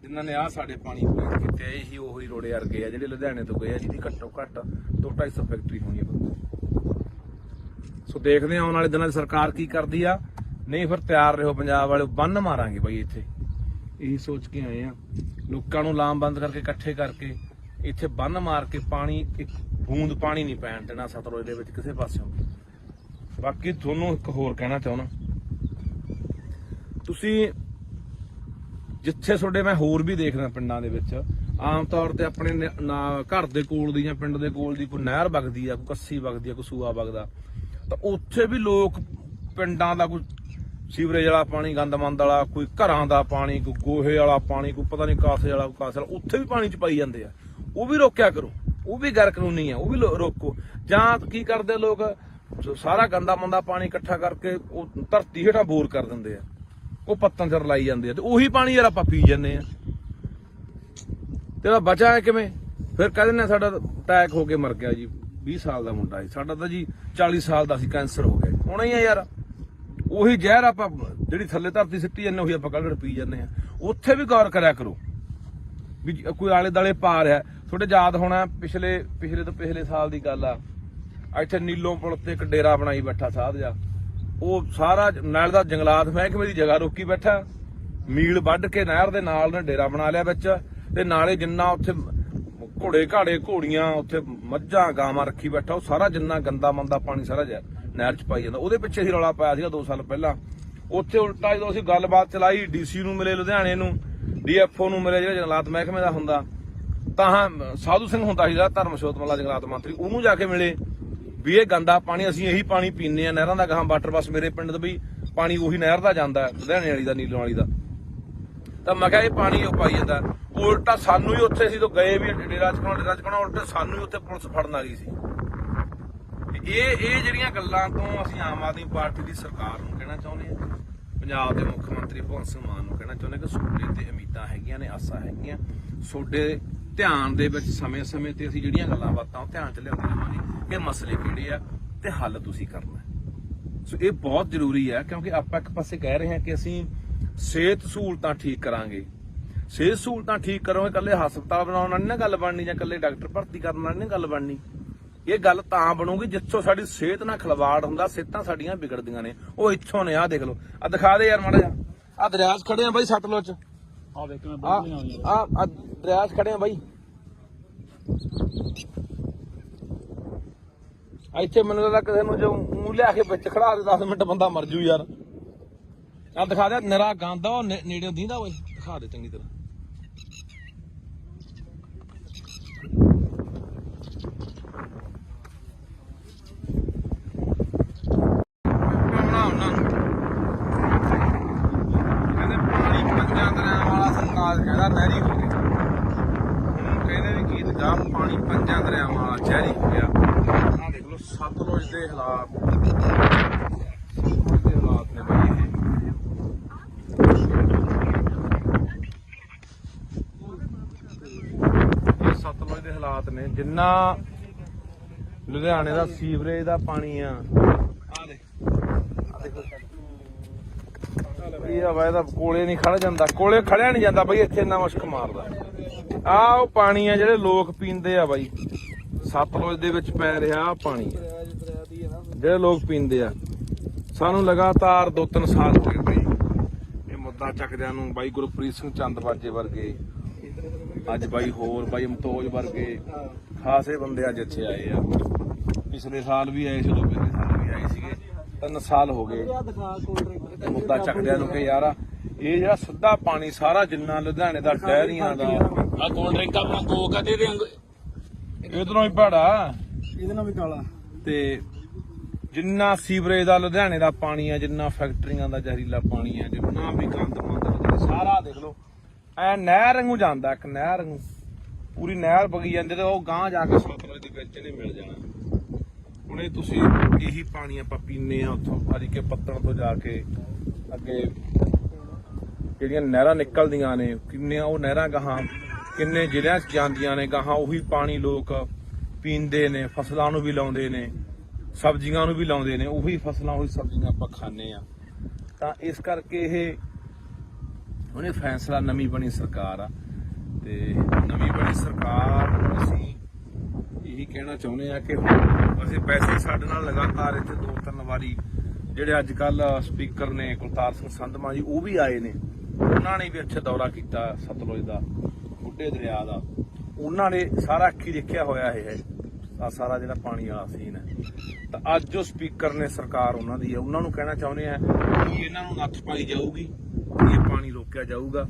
ਜਿਨ੍ਹਾਂ ਨੇ ਆਹ ਸਾਡੇ ਪਾਣੀ ਪਲੀਤ ਕੀਤੇ। ਇਹੀ ਉਹੀ ਰੋੜੇ ਵਰਗੇ ਆ ਜਿਹੜੇ ਲੁਧਿਆਣੇ ਤੋਂ ਗਏ ਆ, ਜਿਹਦੀ ਘੱਟੋ ਘੱਟ 200-250 ਫੈਕਟਰੀ ਹੋਣੀ ਆ। ਸੋ ਦੇਖਦੇ ਆ ਆਉਣ ਵਾਲੇ ਦਿਨਾਂ 'ਚ ਸਰਕਾਰ ਕੀ ਕਰਦੀ ਆ। ਨਹੀਂ ਫਿਰ ਤਿਆਰ ਰਹੋ ਪੰਜਾਬ ਵਾਲੇ, ਬੰਨ ਮਾਰਾਂਗੇ ਬਾਈ ਇੱਥੇ। ਇਹੀ ਸੋਚ ਕੇ ਆਏ ਆ, ਲੋਕਾਂ ਨੂੰ ਲਾਮਬੰਦ ਕਰਕੇ ਇਕੱਠੇ ਕਰਕੇ ਇੱਥੇ ਬੰਨ ਮਾਰ ਕੇ ਪਾਣੀ, ਇੱਕ ਬੂੰਦ ਪਾਣੀ ਨਹੀਂ ਪੈਣ ਦੇਣਾ ਸਤਲੁਜ ਦੇ ਵਿੱਚ ਕਿਸੇ ਪਾਸਿਓਂ। ਬਾਕੀ ਤੁਹਾਨੂੰ ਇੱਕ ਹੋਰ ਕਹਿਣਾ ਚਾਹੁੰਦਾ, ਤੁਸੀਂ ਜਿੱਥੇ ਤੁਹਾਡੇ ਮੈਂ ਹੋਰ ਵੀ ਦੇਖਦਾ ਪਿੰਡਾਂ ਦੇ ਵਿੱਚ ਆਮ ਤੌਰ ਤੇ ਆਪਣੇ ਘਰ ਦੇ ਕੋਲ ਦੀ ਜਾਂ ਪਿੰਡ ਦੇ ਕੋਲ ਦੀ ਕੋਈ ਨਹਿਰ ਵਗਦੀ ਆ, ਕੋਈ ਕੱਸੀ ਵਗਦੀ ਆ, ਕੋਈ ਸੂਆ ਵਗਦਾ, ਤਾਂ ਉੱਥੇ ਵੀ ਲੋਕ ਪਿੰਡਾਂ ਦਾ ਕੋਈ ਸੀਵਰੇਜ ਵਾਲਾ ਪਾਣੀ, ਗੰਦਮੰਦ ਵਾਲਾ, ਕੋਈ ਘਰਾਂ ਦਾ ਪਾਣੀ, ਕੋਈ ਗੋਹੇ ਵਾਲਾ ਪਾਣੀ, ਕੋਈ ਪਤਾ ਨਹੀਂ ਕਾਸੇ ਵਾਲਾ, ਕਾਸੇ ਵਾਲਾ, ਉੱਥੇ ਵੀ ਪਾਣੀ ਚ ਪਾਈ ਜਾਂਦੇ ਆ। ਉਹ ਵੀ ਰੋਕਿਆ ਕਰੋ, ਉਹ ਵੀ ਗੈਰ ਕਾਨੂੰਨੀ ਆ, ਉਹ ਵੀ ਰੋਕੋ। ਜਾਂ ਕੀ ਕਰਦੇ ਲੋਕ, ਸਾਰਾ ਗੰਦਾ ਮੰਦਾ ਪਾਣੀ ਇਕੱਠਾ ਕਰਕੇ ਉਹ ਧਰਤੀ ਹੇਠਾਂ ਬੋਰ ਕਰ ਦਿੰਦੇ ਆ, ਉਹ ਪੱਤਨ ਚ ਲਾਈ ਜਾਂਦੇ ਆ, ਤੇ ਉਹੀ ਪਾਣੀ ਯਾਰ ਆਪਾਂ ਪੀ ਜਾਂਦੇ ਆ। ਤੇ ਬਚਾ ਹੈ ਕਿਵੇਂ? ਫਿਰ ਕਹਿ ਦਿੰਦੇ ਸਾਡਾ ਅਟੈਕ ਹੋ ਕੇ ਮਰ ਗਿਆ ਜੀ, 20 ਸਾਲ ਦਾ ਮੁੰਡਾ ਸੀ, ਸਾਡਾ ਤਾਂ ਜੀ 40 ਸਾਲ ਦਾ ਸੀ, ਕੈਂਸਰ ਹੋ ਗਿਆ। ਹੋਣਾ ਹੀ ਆ ਯਾਰ, ਉਹੀ ਜ਼ਹਿਰ ਆਪਾਂ ਜਿਹੜੀ ਥੱਲੇ ਧਰਤੀ ਸਿੱਟੀ ਜਾਂਦੇ ਉਹੀ ਆਪਾਂ ਕੱਢ ਪੀ ਜਾਂਦੇ ਆ। ਉੱਥੇ ਵੀ ਗੌਰ ਕਰਿਆ ਕਰੋ ਵੀ ਕੋਈ ਆਲੇ ਦਾਲੇ ਪਾ ਰਿਹਾ। ਤੁਹਾਡੇ ਯਾਦ ਹੋਣਾ ਪਿਛਲੇ ਤੋਂ ਪਿਛਲੇ ਸਾਲ ਦੀ ਗੱਲ ਆ, ਇੱਥੇ ਨੀਲੋਂ ਪੁਲ ਤੇ ਇੱਕ ਡੇਰਾ ਬਣਾਈ ਬੈਠਾ ਸਾਧ ਜਾ, ਉਹ ਸਾਰਾ ਨਾਲ ਦਾ ਜੰਗਲਾਤ ਮਹਿਕਮੇ ਦੀ ਜਗ੍ਹਾ ਰੋਕੀ ਬੈਠਾ, ਮੀਲ ਵੱਢ ਕੇ ਨਹਿਰ ਦੇ ਨਾਲ ਨੇ ਡੇਰਾ ਬਣਾ ਲਿਆ ਵਿੱਚ, ਤੇ ਨਾਲੇ ਜਿੰਨਾ ਉੱਥੇ ਘੋੜੇ ਘਾੜੇ ਘੋੜੀਆਂ, ਉੱਥੇ ਮੱਝਾਂ ਗਾਵਾਂ ਰੱਖੀ ਬੈਠਾ, ਉਹ ਸਾਰਾ ਜਿੰਨਾ ਗੰਦਾ ਮੰਦਾ ਪਾਣੀ ਸਾਰਾ ਨਹਿਰ ਚ ਪਾਈ ਜਾਂਦਾ। ਉਹਦੇ ਪਿੱਛੇ ਅਸੀਂ ਰੌਲਾ ਪਾਇਆ ਸੀਗਾ 2 ਸਾਲ ਪਹਿਲਾਂ। ਉੱਥੇ ਉਲਟਾ ਜਦੋਂ ਅਸੀਂ ਗੱਲਬਾਤ ਚਲਾਈ, ਡੀਸੀ ਨੂੰ ਮਿਲੇ ਲੁਧਿਆਣੇ ਨੂੰ, ਡੀਐਫਓ ਨੂੰ ਮਿਲੇ ਜਿਹੜਾ ਜੰਗਲਾਤ ਮਹਿਕਮੇ ਦਾ ਹੁੰਦਾ, ਤਾਂ ਸਾਧੂ ਸਿੰਘ ਹੁੰਦਾ ਸੀਗਾ ਧਰਮਸ਼ੋਤ ਵਾਲਾ ਜੰਗਲਾਤ ਮੰਤਰੀ, ਉਹਨੂੰ ਜਾ ਕੇ ਮਿਲੇ ਵੀ ਇਹ ਗੰਦਾ ਪਾਣੀ ਅਸੀਂ ਇਹੀ ਪਾਣੀ ਪੀਂਦੇ ਆ ਨਹਿਰਾਂ ਦਾ, ਗਾਹਾਂ ਵਾਟਰ ਬੱਸ ਮੇਰੇ ਪਿੰਡ ਤੋਂ ਵੀ ਪਾਣੀ ਉਹੀ ਨਹਿਰ ਦਾ ਜਾਂਦਾ, ਲੁਧਿਆਣੇ ਵਾਲੀ ਦਾ, ਨੀਲੋਂ ਵਾਲੀ ਦਾ। ਤਾਂ ਮੈਂ ਕਿਹਾ ਇਹ ਪਾਣੀ ਉਹ ਪਾਈ ਜਾਂਦਾ। ਉਲਟਾ ਸਾਨੂੰ ਹੀ ਉੱਥੇ ਸੀ ਤੋਂ ਗਏ ਵੀ ਡੇਰਾ ਚਕਾਉਣਾ, ਉਲਟਾ ਸਾਨੂੰ ਹੀ ਉੱਥੇ ਪੁਲਿਸ ਫੜਨ ਆ ਗਈ ਸੀ। ਇਹ ਜਿਹੜੀਆਂ ਗੱਲਾਂ ਤੋਂ ਅਸੀਂ ਆਮ ਆਦਮੀ ਪਾਰਟੀ ਦੀ ਸਰਕਾਰ ਨੂੰ ਕਹਿਣਾ ਚਾਹੁੰਦੇ ਹਾਂ, ਪੰਜਾਬ ਦੇ ਮੁੱਖ ਮੰਤਰੀ ਭਗਵੰਤ ਸਿੰਘ ਮਾਨ ਨੂੰ ਕਹਿਣਾ ਚਾਹੁੰਦੇ ਕਿ ਤੁਹਾਡੇ ਤੇ ਉਮੀਦਾਂ ਹੈਗੀਆਂ ਨੇ, ਆਸਾਂ ਹੈਗੀਆਂ, ਤੁਹਾਡੇ ਧਿਆਨ ਦੇ ਵਿੱਚ ਸਮੇਂ-ਸਮੇਂ ਤੇ ਅਸੀਂ ਜਿਹੜੀਆਂ ਗੱਲਾਂ ਬਾਤਾਂ ਉਹ ਧਿਆਨ 'ਚ ਲਿਆਉਂਦੇ ਰਹਾਂਗੇ ਕਿ ਮਸਲੇ ਕਿਹੜੇ ਆ ਤੇ ਹੱਲ ਤੁਸੀਂ ਕਰਨਾ ਹੈ। ਸੋ ਇਹ ਬਹੁਤ ਜ਼ਰੂਰੀ ਹੈ, ਕਿਉਂਕਿ ਆਪਾਂ ਇੱਕ ਪਾਸੇ ਕਹਿ ਰਹੇ ਹਾਂ ਕਿ ਅਸੀਂ ਸਿਹਤ ਸਹੂਲਤਾਂ ਠੀਕ ਕਰਾਂਗੇ। ਸਿਹਤ ਸਹੂਲਤਾਂ ਠੀਕ ਕਰੋਗੇ, ਇਕੱਲੇ ਹਸਪਤਾਲ ਬਣਾਉਣ ਨਾਲ ਨਹੀਂ ਨਾ ਗੱਲ ਬਣਨੀ, ਜਾਂ ਇਕੱਲੇ ਡਾਕਟਰ ਭਰਤੀ ਕਰਨ ਨਾਲ ਨਹੀਂ ਗੱਲ ਬਣਨੀ। ਇਹ ਗੱਲ ਤਾਂ ਬਣੂਗੀ ਜਿੱਥੋਂ ਸਾਡੀ ਸਿਹਤ ਨਾਲ ਖਿਲਵਾੜ ਹੁੰਦਾ, ਸਿਹਤਾਂ ਸਾਡੀਆਂ ਵਿਗੜਦੀਆਂ ਨੇ। ਉਹ ਇੱਥੋਂ ਨੇ, ਆਹ ਦੇਖ ਲਓ, ਆਹ ਦਿਖਾ ਦੇ ਯਾਰ ਮਾੜਾ ਜਿਹਾ, ਆਹ ਦਰਿਆ 'ਚ ਖੜੇ ਆ ਬਾਈ ਸਤਲੁਜ 'ਚ, ਆ ਵੇਖ ਮੈਂ ਆਹ ਦਰਿਆ 'ਚ ਖੜੇ ਆ ਬਾਈ। ਇੱਥੇ ਮੈਨੂੰ ਲੱਗਦਾ ਕਿਸੇ ਨੂੰ ਜੋ ਮੂੰਹ ਲਿਆ ਕੇ ਵਿੱਚ ਖੜਾ ਦੇ 10 ਮਿੰਟ ਬੰਦਾ ਮਰ ਜੂ ਯਾਰ। ਆਹ ਦਿਖਾ ਦੇ, ਨਿਰਾ ਗੰਦ ਉਹ ਨੇੜੇ ਦੀਂਦਾ ਓਏ, ਦਿਖਾ ਦੇ ਚੰਗੀ ਤਰ੍ਹਾਂ। ਕਹਿੰਦੇ ਪਾਣੀ ਪੰਜਾਂ ਦਰਿਆਵਾਂ ਵਾਲਾ ਸਰਕਾਰ ਕਹਿੰਦਾ ਨਹਿਰੀ ਹੋ ਗਿਆ। ਹੁਣ ਕਹਿੰਦੇ ਵੀ ਗੀਤ ਗਾ, ਪਾਣੀ ਪੰਜਾਂ ਦਰਿਆਵਾਂ ਵਾਲਾ ਜ਼ਹਿਰੀ ਹੋ ਗਿਆ। ਆਹ ਦੇਖ ਲਓ ਸਤਲੁਜ ਦੇ ਹਾਲਾਤ, ਸਤਲੁਜ ਦੇ ਹਾਲਾਤ ਨੇ ਬਈ ਇਹ। ਸਤਲੁਜ ਦੇ ਹਾਲਾਤ ਨੇ, ਜਿੰਨਾ ਲੁਧਿਆਣੇ ਦਾ ਸੀਵਰੇਜ ਦਾ ਪਾਣੀ ਆ, ਆਹ ਦੇਖੋ ਇਹ ਹਵਾ ਇਹਦਾ ਕੋਲੇ ਨਹੀਂ ਖੜ ਜਾਂਦਾ, ਕੋਲੇ ਖੜਿਆ ਨਹੀਂ ਜਾਂਦਾ ਬਈ, ਇੱਥੇ ਇੰਨਾ ਮੁਸ਼ਕ ਮਾਰਦਾ। ਆਹ ਉਹ ਪਾਣੀ ਆ ਜਿਹੜੇ ਲੋਕ ਪੀਂਦੇ ਆ ਬਾਈ, ਸਤਲੁਜ ਦੇ ਵਿੱਚ ਪੈ ਰਿਹਾ ਆਹ ਪਾਣੀ ਜਿਹੜੇ ਲੋਕ ਪੀਂਦੇ ਆ। ਸਾਨੂੰ ਲਗਾਤਾਰ 2-3 ਸਾਲ ਹੋ ਗਏ ਬਈ ਇਹ ਮੁੱਦਾ ਚੱਕਦਿਆਂ ਨੂੰ। ਬਾਈ ਗੁਰਪ੍ਰੀਤ ਸਿੰਘ ਚੰਦਬਾਜੇ ਵਰਗੇ, ਅੱਜ ਬਾਈ ਹੋਰ ਬਾਈ ਮਤੋਜ ਵਰਗੇ ਖਾਸੇ ਬੰਦੇ ਅੱਜ ਇੱਥੇ ਆਏ ਆ। ਪਿਛਲੇ ਸਾਲ ਵੀ ਆਏ ਸੀ, ਪਿਛਲੇ ਸਾਲ ਵੀ ਆਏ ਸੀਗੇ। 3 ਸਾਲ ਹੋ ਗਏ ਮੁੱਦਾ ਚੱਕਦਿਆਂ ਨੂੰ ਕਿ ਯਾਰ ਇਹ ਜਿਹੜਾ ਸਿੱਧਾ ਪਾਣੀ ਸਾਰਾ ਜਿੰਨਾ ਲੁਧਿਆਣੇ ਦਾ ਡੈਰੀਆਂ ਦਾ, ਆ ਕੋਲਡ ਡਰਿੰਕ ਆਪਣਾ ਕੋਕ ਆ ਤੇ ਇਧਰੋਂ ਹੀ ਭਾੜਾ ਇਹਦੇ ਨਾਲ ਵੀ ਕਾਲਾ, ਤੇ ਜਿੰਨਾ ਸੀਵਰੇਜ ਦਾ ਲੁਧਿਆਣੇ ਦਾ ਪਾਣੀ ਆ, ਜਿੰਨਾ ਫੈਕਟਰੀਆਂ ਦਾ ਜ਼ਹਿਰੀਲਾ ਪਾਣੀ ਆ, ਜਿੰਨਾ ਵੀ ਗੰਦ ਮੰਦ ਸਾਰਾ ਦੇਖ ਲਓ ਐ ਨਹਿਰ ਵਾਂਗੂ ਜਾਂਦਾ, ਇੱਕ ਨਹਿਰ ਵਾਂਗੂ ਪੂਰੀ ਨਹਿਰ ਵਗੀ ਜਾਂਦੀ, ਤੇ ਉਹ ਗਾਂਹ ਜਾ ਕੇ ਸਤਲੁਜ ਦੇ ਵਿੱਚ ਇਹਨੇ ਮਿਲ ਜਾਣਾ। ਹੁਣ ਇਹ ਤੁਸੀਂ ਇਹੀ ਪਾਣੀ ਆਪਾਂ ਪੀਂਦੇ ਆ ਉੱਥੋਂ ਹਰੀਕੇ ਪੱਤਣ ਤੋਂ ਜਾ ਕੇ ਅੱਗੇ ਜਿਹੜੀਆਂ ਨਹਿਰਾਂ ਨਿਕਲਦੀਆਂ ਨੇ, ਕਿੰਨੀਆਂ ਉਹ ਨਹਿਰਾਂ ਗਾਹਾਂ ਕਿੰਨੇ ਜ਼ਿਲ੍ਹਿਆਂ 'ਚ ਜਾਂਦੀਆਂ ਨੇ, ਗਾਹਾਂ ਉਹੀ ਪਾਣੀ ਲੋਕ ਪੀਂਦੇ ਨੇ, ਫਸਲਾਂ ਨੂੰ ਵੀ ਲਾਉਂਦੇ ਨੇ, ਸਬਜ਼ੀਆਂ ਨੂੰ ਵੀ ਲਾਉਂਦੇ ਨੇ, ਉਹੀ ਫਸਲਾਂ ਉਹੀ ਸਬਜ਼ੀਆਂ ਆਪਾਂ ਖਾਂਦੇ ਆ। ਤਾਂ ਇਸ ਕਰਕੇ ਇਹ ਉਹਨੇ ਫੈਸਲਾ, ਨਵੀਂ ਬਣੀ ਸਰਕਾਰ ਆ, ਤੇ ਨਵੀਂ ਬਣੀ ਸਰਕਾਰ ਅਸੀਂ ਇਹੀ ਕਹਿਣਾ ਚਾਹੁੰਦੇ ਆ ਕਿ ਅਸੀਂ ਵੈਸੇ ਸਾਡੇ ਨਾਲ ਲਗਾਤਾਰ ਇੱਥੇ 2-3 ਵਾਰੀ ਜਿਹੜੇ ਅੱਜ ਕੱਲ ਸਪੀਕਰ ਨੇ ਕੁਲਤਾਰ ਸਿੰਘ ਸੰਧਮਾ ਜੀ, ਉਹ ਵੀ ਆਏ ਨੇ। ਉਹਨਾਂ ਨੇ ਵੀ ਇੱਥੇ ਦੌਰਾ ਕੀਤਾ ਸਤਲੁਜ ਦਾ, ਬੁੱਢੇ ਦਰਿਆ ਦਾ। ਉਹਨਾਂ ਨੇ ਸਾਰਾ ਅੱਖੀ ਦੇਖਿਆ ਹੋਇਆ ਇਹ ਸਾਰਾ ਜਿਹੜਾ ਪਾਣੀ ਵਾਲਾ ਸੀਨ ਹੈ। ਤਾਂ ਅੱਜ ਜੋ ਸਪੀਕਰ ਨੇ ਸਰਕਾਰ ਉਹਨਾਂ ਦੀ ਹੈ, ਉਹਨਾਂ ਨੂੰ ਕਹਿਣਾ ਚਾਹੁੰਦੇ ਆ ਕਿ ਇਹਨਾਂ ਨੂੰ ਨੱਥ ਪਾਈ ਜਾਊਗੀ, ਇਹ ਪਾਣੀ ਰੋਕਿਆ ਜਾਊਗਾ।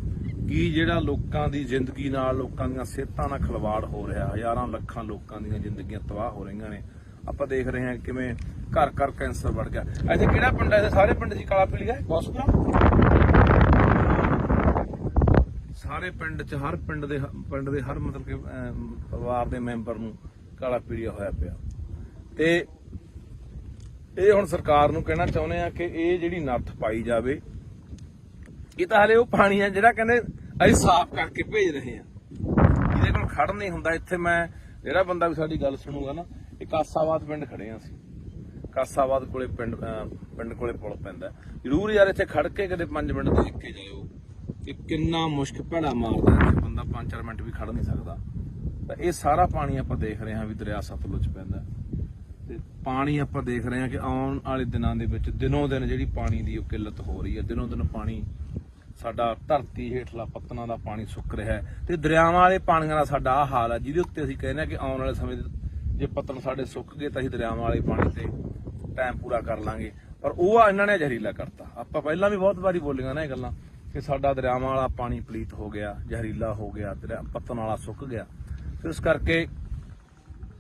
ਕਿ ਜਿਹੜਾ ਲੋਕਾਂ ਦੀ ਜ਼ਿੰਦਗੀ ਨਾਲ, ਲੋਕਾਂ ਦੀਆਂ ਸਿਹਤਾਂ ਨਾਲ ਖਿਲਵਾੜ ਹੋ ਰਿਹਾ, ਹਜ਼ਾਰਾਂ ਲੱਖਾਂ ਲੋਕਾਂ ਦੀਆਂ ਜ਼ਿੰਦਗੀਆਂ ਤਬਾਹ ਹੋ ਰਹੀਆਂ ਨੇ। ਆਪਾਂ ਦੇਖ ਰਹੇ ਹਾਂ ਕਿਵੇਂ ਘਰ ਘਰ ਕੈਂਸਰ ਵੜ ਗਿਆ। ਇੱਥੇ ਕਿਹੜਾ ਪਿੰਡ ਹੈ? ਸਾਰੇ ਪਿੰਡ ਦੀ ਕਾਲਾ ਪੀਲੀਆ ਹਸਪਤਾਲ, ਸਾਰੇ ਪਿੰਡ 'ਚ ਹਰ ਪਿੰਡ ਦੇ ਹਰ ਮਤਲਬ ਕਿ ਪਰਿਵਾਰ ਦੇ ਮੈਂਬਰ ਨੂੰ ਕਾਲਾ ਪੀਲੀਆ ਹੋਇਆ ਪਿਆ। ਤੇ ਇਹ ਹੁਣ ਸਰਕਾਰ ਨੂੰ ਕਹਿਣਾ ਚਾਹੁੰਦੇ ਆ ਕਿ ਇਹ ਜਿਹੜੀ ਨੱਥ ਪਾਈ ਜਾਵੇ। ਇਹ ਤਾਂ ਹਲੇ ਉਹ ਪਾਣੀ ਆ ਜਿਹੜਾ ਕਹਿੰਦੇ ਅਸੀਂ ਸਾਫ਼ ਕਰਕੇ ਭੇਜ ਰਹੇ ਆ, ਇਹਦੇ ਕੋਲ ਖੜ ਨਹੀਂ ਹੁੰਦਾ। ਇੱਥੇ ਮੈਂ ਜਿਹੜਾ ਬੰਦਾ ਵੀ ਸਾਡੀ ਗੱਲ ਸੁਣੂਗਾ ਨਾ, ਇਹ ਕਾਸਾਬਾਦ ਪਿੰਡ ਖੜੇ ਆ ਅਸੀਂ, ਕਾਸਾਬਾਦ ਕੋਲੇ ਪਿੰਡ ਕੋਲੇ ਪੁਲ ਪੈਂਦਾ। ਜ਼ਰੂਰ ਯਾਰ ਇੱਥੇ ਖੜ ਕੇ ਕਦੇ 5 ਮਿੰਟ ਦੇਖ ਕੇ ਜਾਇਓ ਕਿ ਕਿੰਨਾ ਮੁਸ਼ਕ ਭੈੜਾ ਮਾਰਦਾ, ਇੱਥੇ ਬੰਦਾ 5-4 ਮਿੰਟ ਵੀ ਖੜ ਨਹੀਂ ਸਕਦਾ। ਤਾਂ ਇਹ ਸਾਰਾ ਪਾਣੀ ਆਪਾਂ ਦੇਖ ਰਹੇ ਹਾਂ ਵੀ ਦਰਿਆ ਸਤਲੁਜ ਪੈਂਦਾ, ਤੇ ਪਾਣੀ ਆਪਾਂ ਦੇਖ ਰਹੇ ਹਾਂ ਕਿ ਆਉਣ ਵਾਲੇ ਦਿਨਾਂ ਦੇ ਵਿੱਚ ਦਿਨੋਂ ਦਿਨ ਜਿਹੜੀ ਪਾਣੀ ਦੀ ਉਹ ਕਿੱਲਤ ਹੋ ਰਹੀ ਹੈ। ਦਿਨੋਂ ਦਿਨ ਪਾਣੀ ਸਾਡਾ ਧਰਤੀ ਹੇਠਲਾ ਪੱਤਨਾਂ ਦਾ ਪਾਣੀ ਸੁੱਕ ਰਿਹਾ ਹੈ, ਤੇ ਦਰਿਆਵਾਂ ਵਾਲੇ ਪਾਣੀਆਂ ਦਾ ਸਾਡਾ ਆਹ ਹਾਲ ਹੈ, ਜਿਹਦੇ ਉੱਤੇ ਅਸੀਂ ਕਹਿੰਦੇ ਹਾਂ ਕਿ ਆਉਣ ਵਾਲੇ ਸਮੇਂ ਜੇ ਪੱਤਨ ਸਾਡੇ ਸੁੱਕ ਗਏ ਤਾਂ ਅਸੀਂ ਦਰਿਆਵਾਂ ਵਾਲੇ ਪਾਣੀ ਤੇ ਟਾਈਮ ਪੂਰਾ ਕਰ ਲਾਂਗੇ। ਪਰ ਉਹ ਇਹਨਾਂ ਨੇ ਜ਼ਹਿਰੀਲਾ ਕਰਤਾ। ਆਪਾਂ ਪਹਿਲਾਂ ਵੀ ਬਹੁਤ ਵਾਰੀ ਬੋਲੀਆਂ ਨਾ ਇਹ ਗੱਲਾਂ ਕਿ ਸਾਡਾ ਦਰਿਆਵਾਂ ਵਾਲਾ ਪਾਣੀ ਪਲੀਤ ਹੋ ਗਿਆ, ਜ਼ਹਿਰੀਲਾ ਹੋ ਗਿਆ, ਪੱਤਨ ਵਾਲਾ ਸੁੱਕ ਗਿਆ। ਫਿਰ ਇਸ ਕਰਕੇ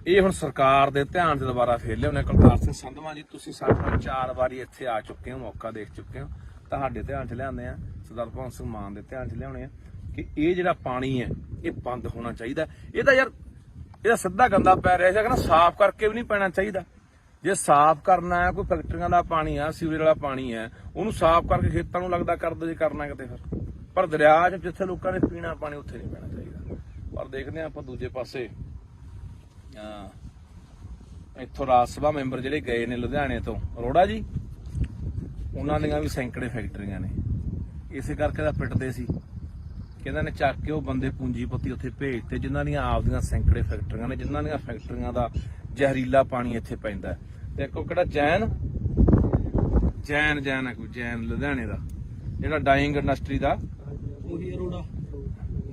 ਇਹ ਹੁਣ ਸਰਕਾਰ ਦੇ ਧਿਆਨ 'ਚ ਦੁਬਾਰਾ ਫੇਰ ਲਿਆਉਣੇ। ਕੁਲਤਾਰ ਸਿੰਘ ਸੰਧਵਾਂ ਜੀ, ਤੁਸੀਂ ਸਾਡੇ ਨਾਲ 4 ਵਾਰੀ ਇੱਥੇ ਆ ਚੁੱਕੇ ਹੋ, ਮੌਕਾ ਦੇਖ ਚੁੱਕੇ ਹੋ, ਤੁਹਾਡੇ ਧਿਆਨ 'ਚ ਲਿਆਉਂਦੇ ਆ, ਸਰਦਾਰ ਭਗਵੰਤ ਸਿੰਘ ਮਾਨ ਦੇ ਧਿਆਨ 'ਚ ਲਿਆਉਣੇ ਆ ਕਿ ਇਹ ਜਿਹੜਾ ਪਾਣੀ ਹੈ ਇਹ ਬੰਦ ਹੋਣਾ ਚਾਹੀਦਾ। ਇਹਦਾ ਯਾਰ ਇਹਦਾ ਸਿੱਧਾ ਗੰਦਾ ਪੈ ਰਿਹਾ ਸੀ, ਕਹਿੰਦਾ ਸਾਫ਼ ਕਰਕੇ ਵੀ ਨਹੀਂ ਪੈਣਾ ਚਾਹੀਦਾ। ਜੇ ਸਾਫ਼ ਕਰਨਾ ਹੈ, ਕੋਈ ਫੈਕਟਰੀਆਂ ਦਾ ਪਾਣੀ ਆ, ਸੀਵਰੇਜ ਵਾਲਾ ਪਾਣੀ ਹੈ, ਉਹਨੂੰ ਸਾਫ਼ ਕਰਕੇ ਖੇਤਾਂ ਨੂੰ ਲੱਗਦਾ ਕਰ ਦੋ ਜੇ ਕਰਨਾ ਕਿਤੇ। ਫਿਰ ਪਰ ਦਰਿਆ 'ਚ ਜਿੱਥੇ ਲੋਕਾਂ ਨੇ ਪੀਣਾ ਪਾਣੀ ਉੱਥੇ ਨਹੀਂ ਪੈਣਾ ਚਾਹੀਦਾ। ਪਰ ਪਰ ਦੇਖਦੇ ਆਪਾਂ ਦੂਜੇ ਪਾਸੇ ਇੱਥੋਂ ਰਾਜ ਸਭਾ ਮੈਂਬਰ ਜਿਹੜੇ ਗਏ ਨੇ ਲੁਧਿਆਣੇ ਤੋਂ ਅਰੋੜਾ ਜੀ, ਉਹਨਾਂ ਦੀਆਂ ਵੀ ਸੈਂਕੜੇ ਫੈਕਟਰੀਆਂ ਨੇ। ਇਸੇ ਕਰਕੇ ਤਾਂ ਪਿੱਟਦੇ ਸੀ ਕਿ ਇਹਨਾਂ ਨੇ ਚੱਕ ਕੇ ਉਹ ਬੰਦੇ ਪੂੰਜੀਪਤੀ ਉੱਥੇ ਭੇਜਤੇ ਜਿਨ੍ਹਾਂ ਦੀਆਂ ਆਪਦੀਆਂ ਸੈਂਕੜੇ ਫੈਕਟਰੀਆਂ ਨੇ, ਜਿਨ੍ਹਾਂ ਦੀਆਂ ਫੈਕਟਰੀਆਂ ਦਾ ਜ਼ਹਿਰੀਲਾ ਪਾਣੀ ਇੱਥੇ ਪੈਂਦਾ। ਤੇ ਇੱਕ ਉਹ ਕਿਹੜਾ ਜੈਨ ਹੈ ਕੋਈ ਜੈਨ ਲੁਧਿਆਣੇ ਦਾ ਜਿਹੜਾ ਡਾਈਂਗ ਇੰਡਸਟਰੀ ਦਾ, ਉਹੀ ਅਰੋੜਾ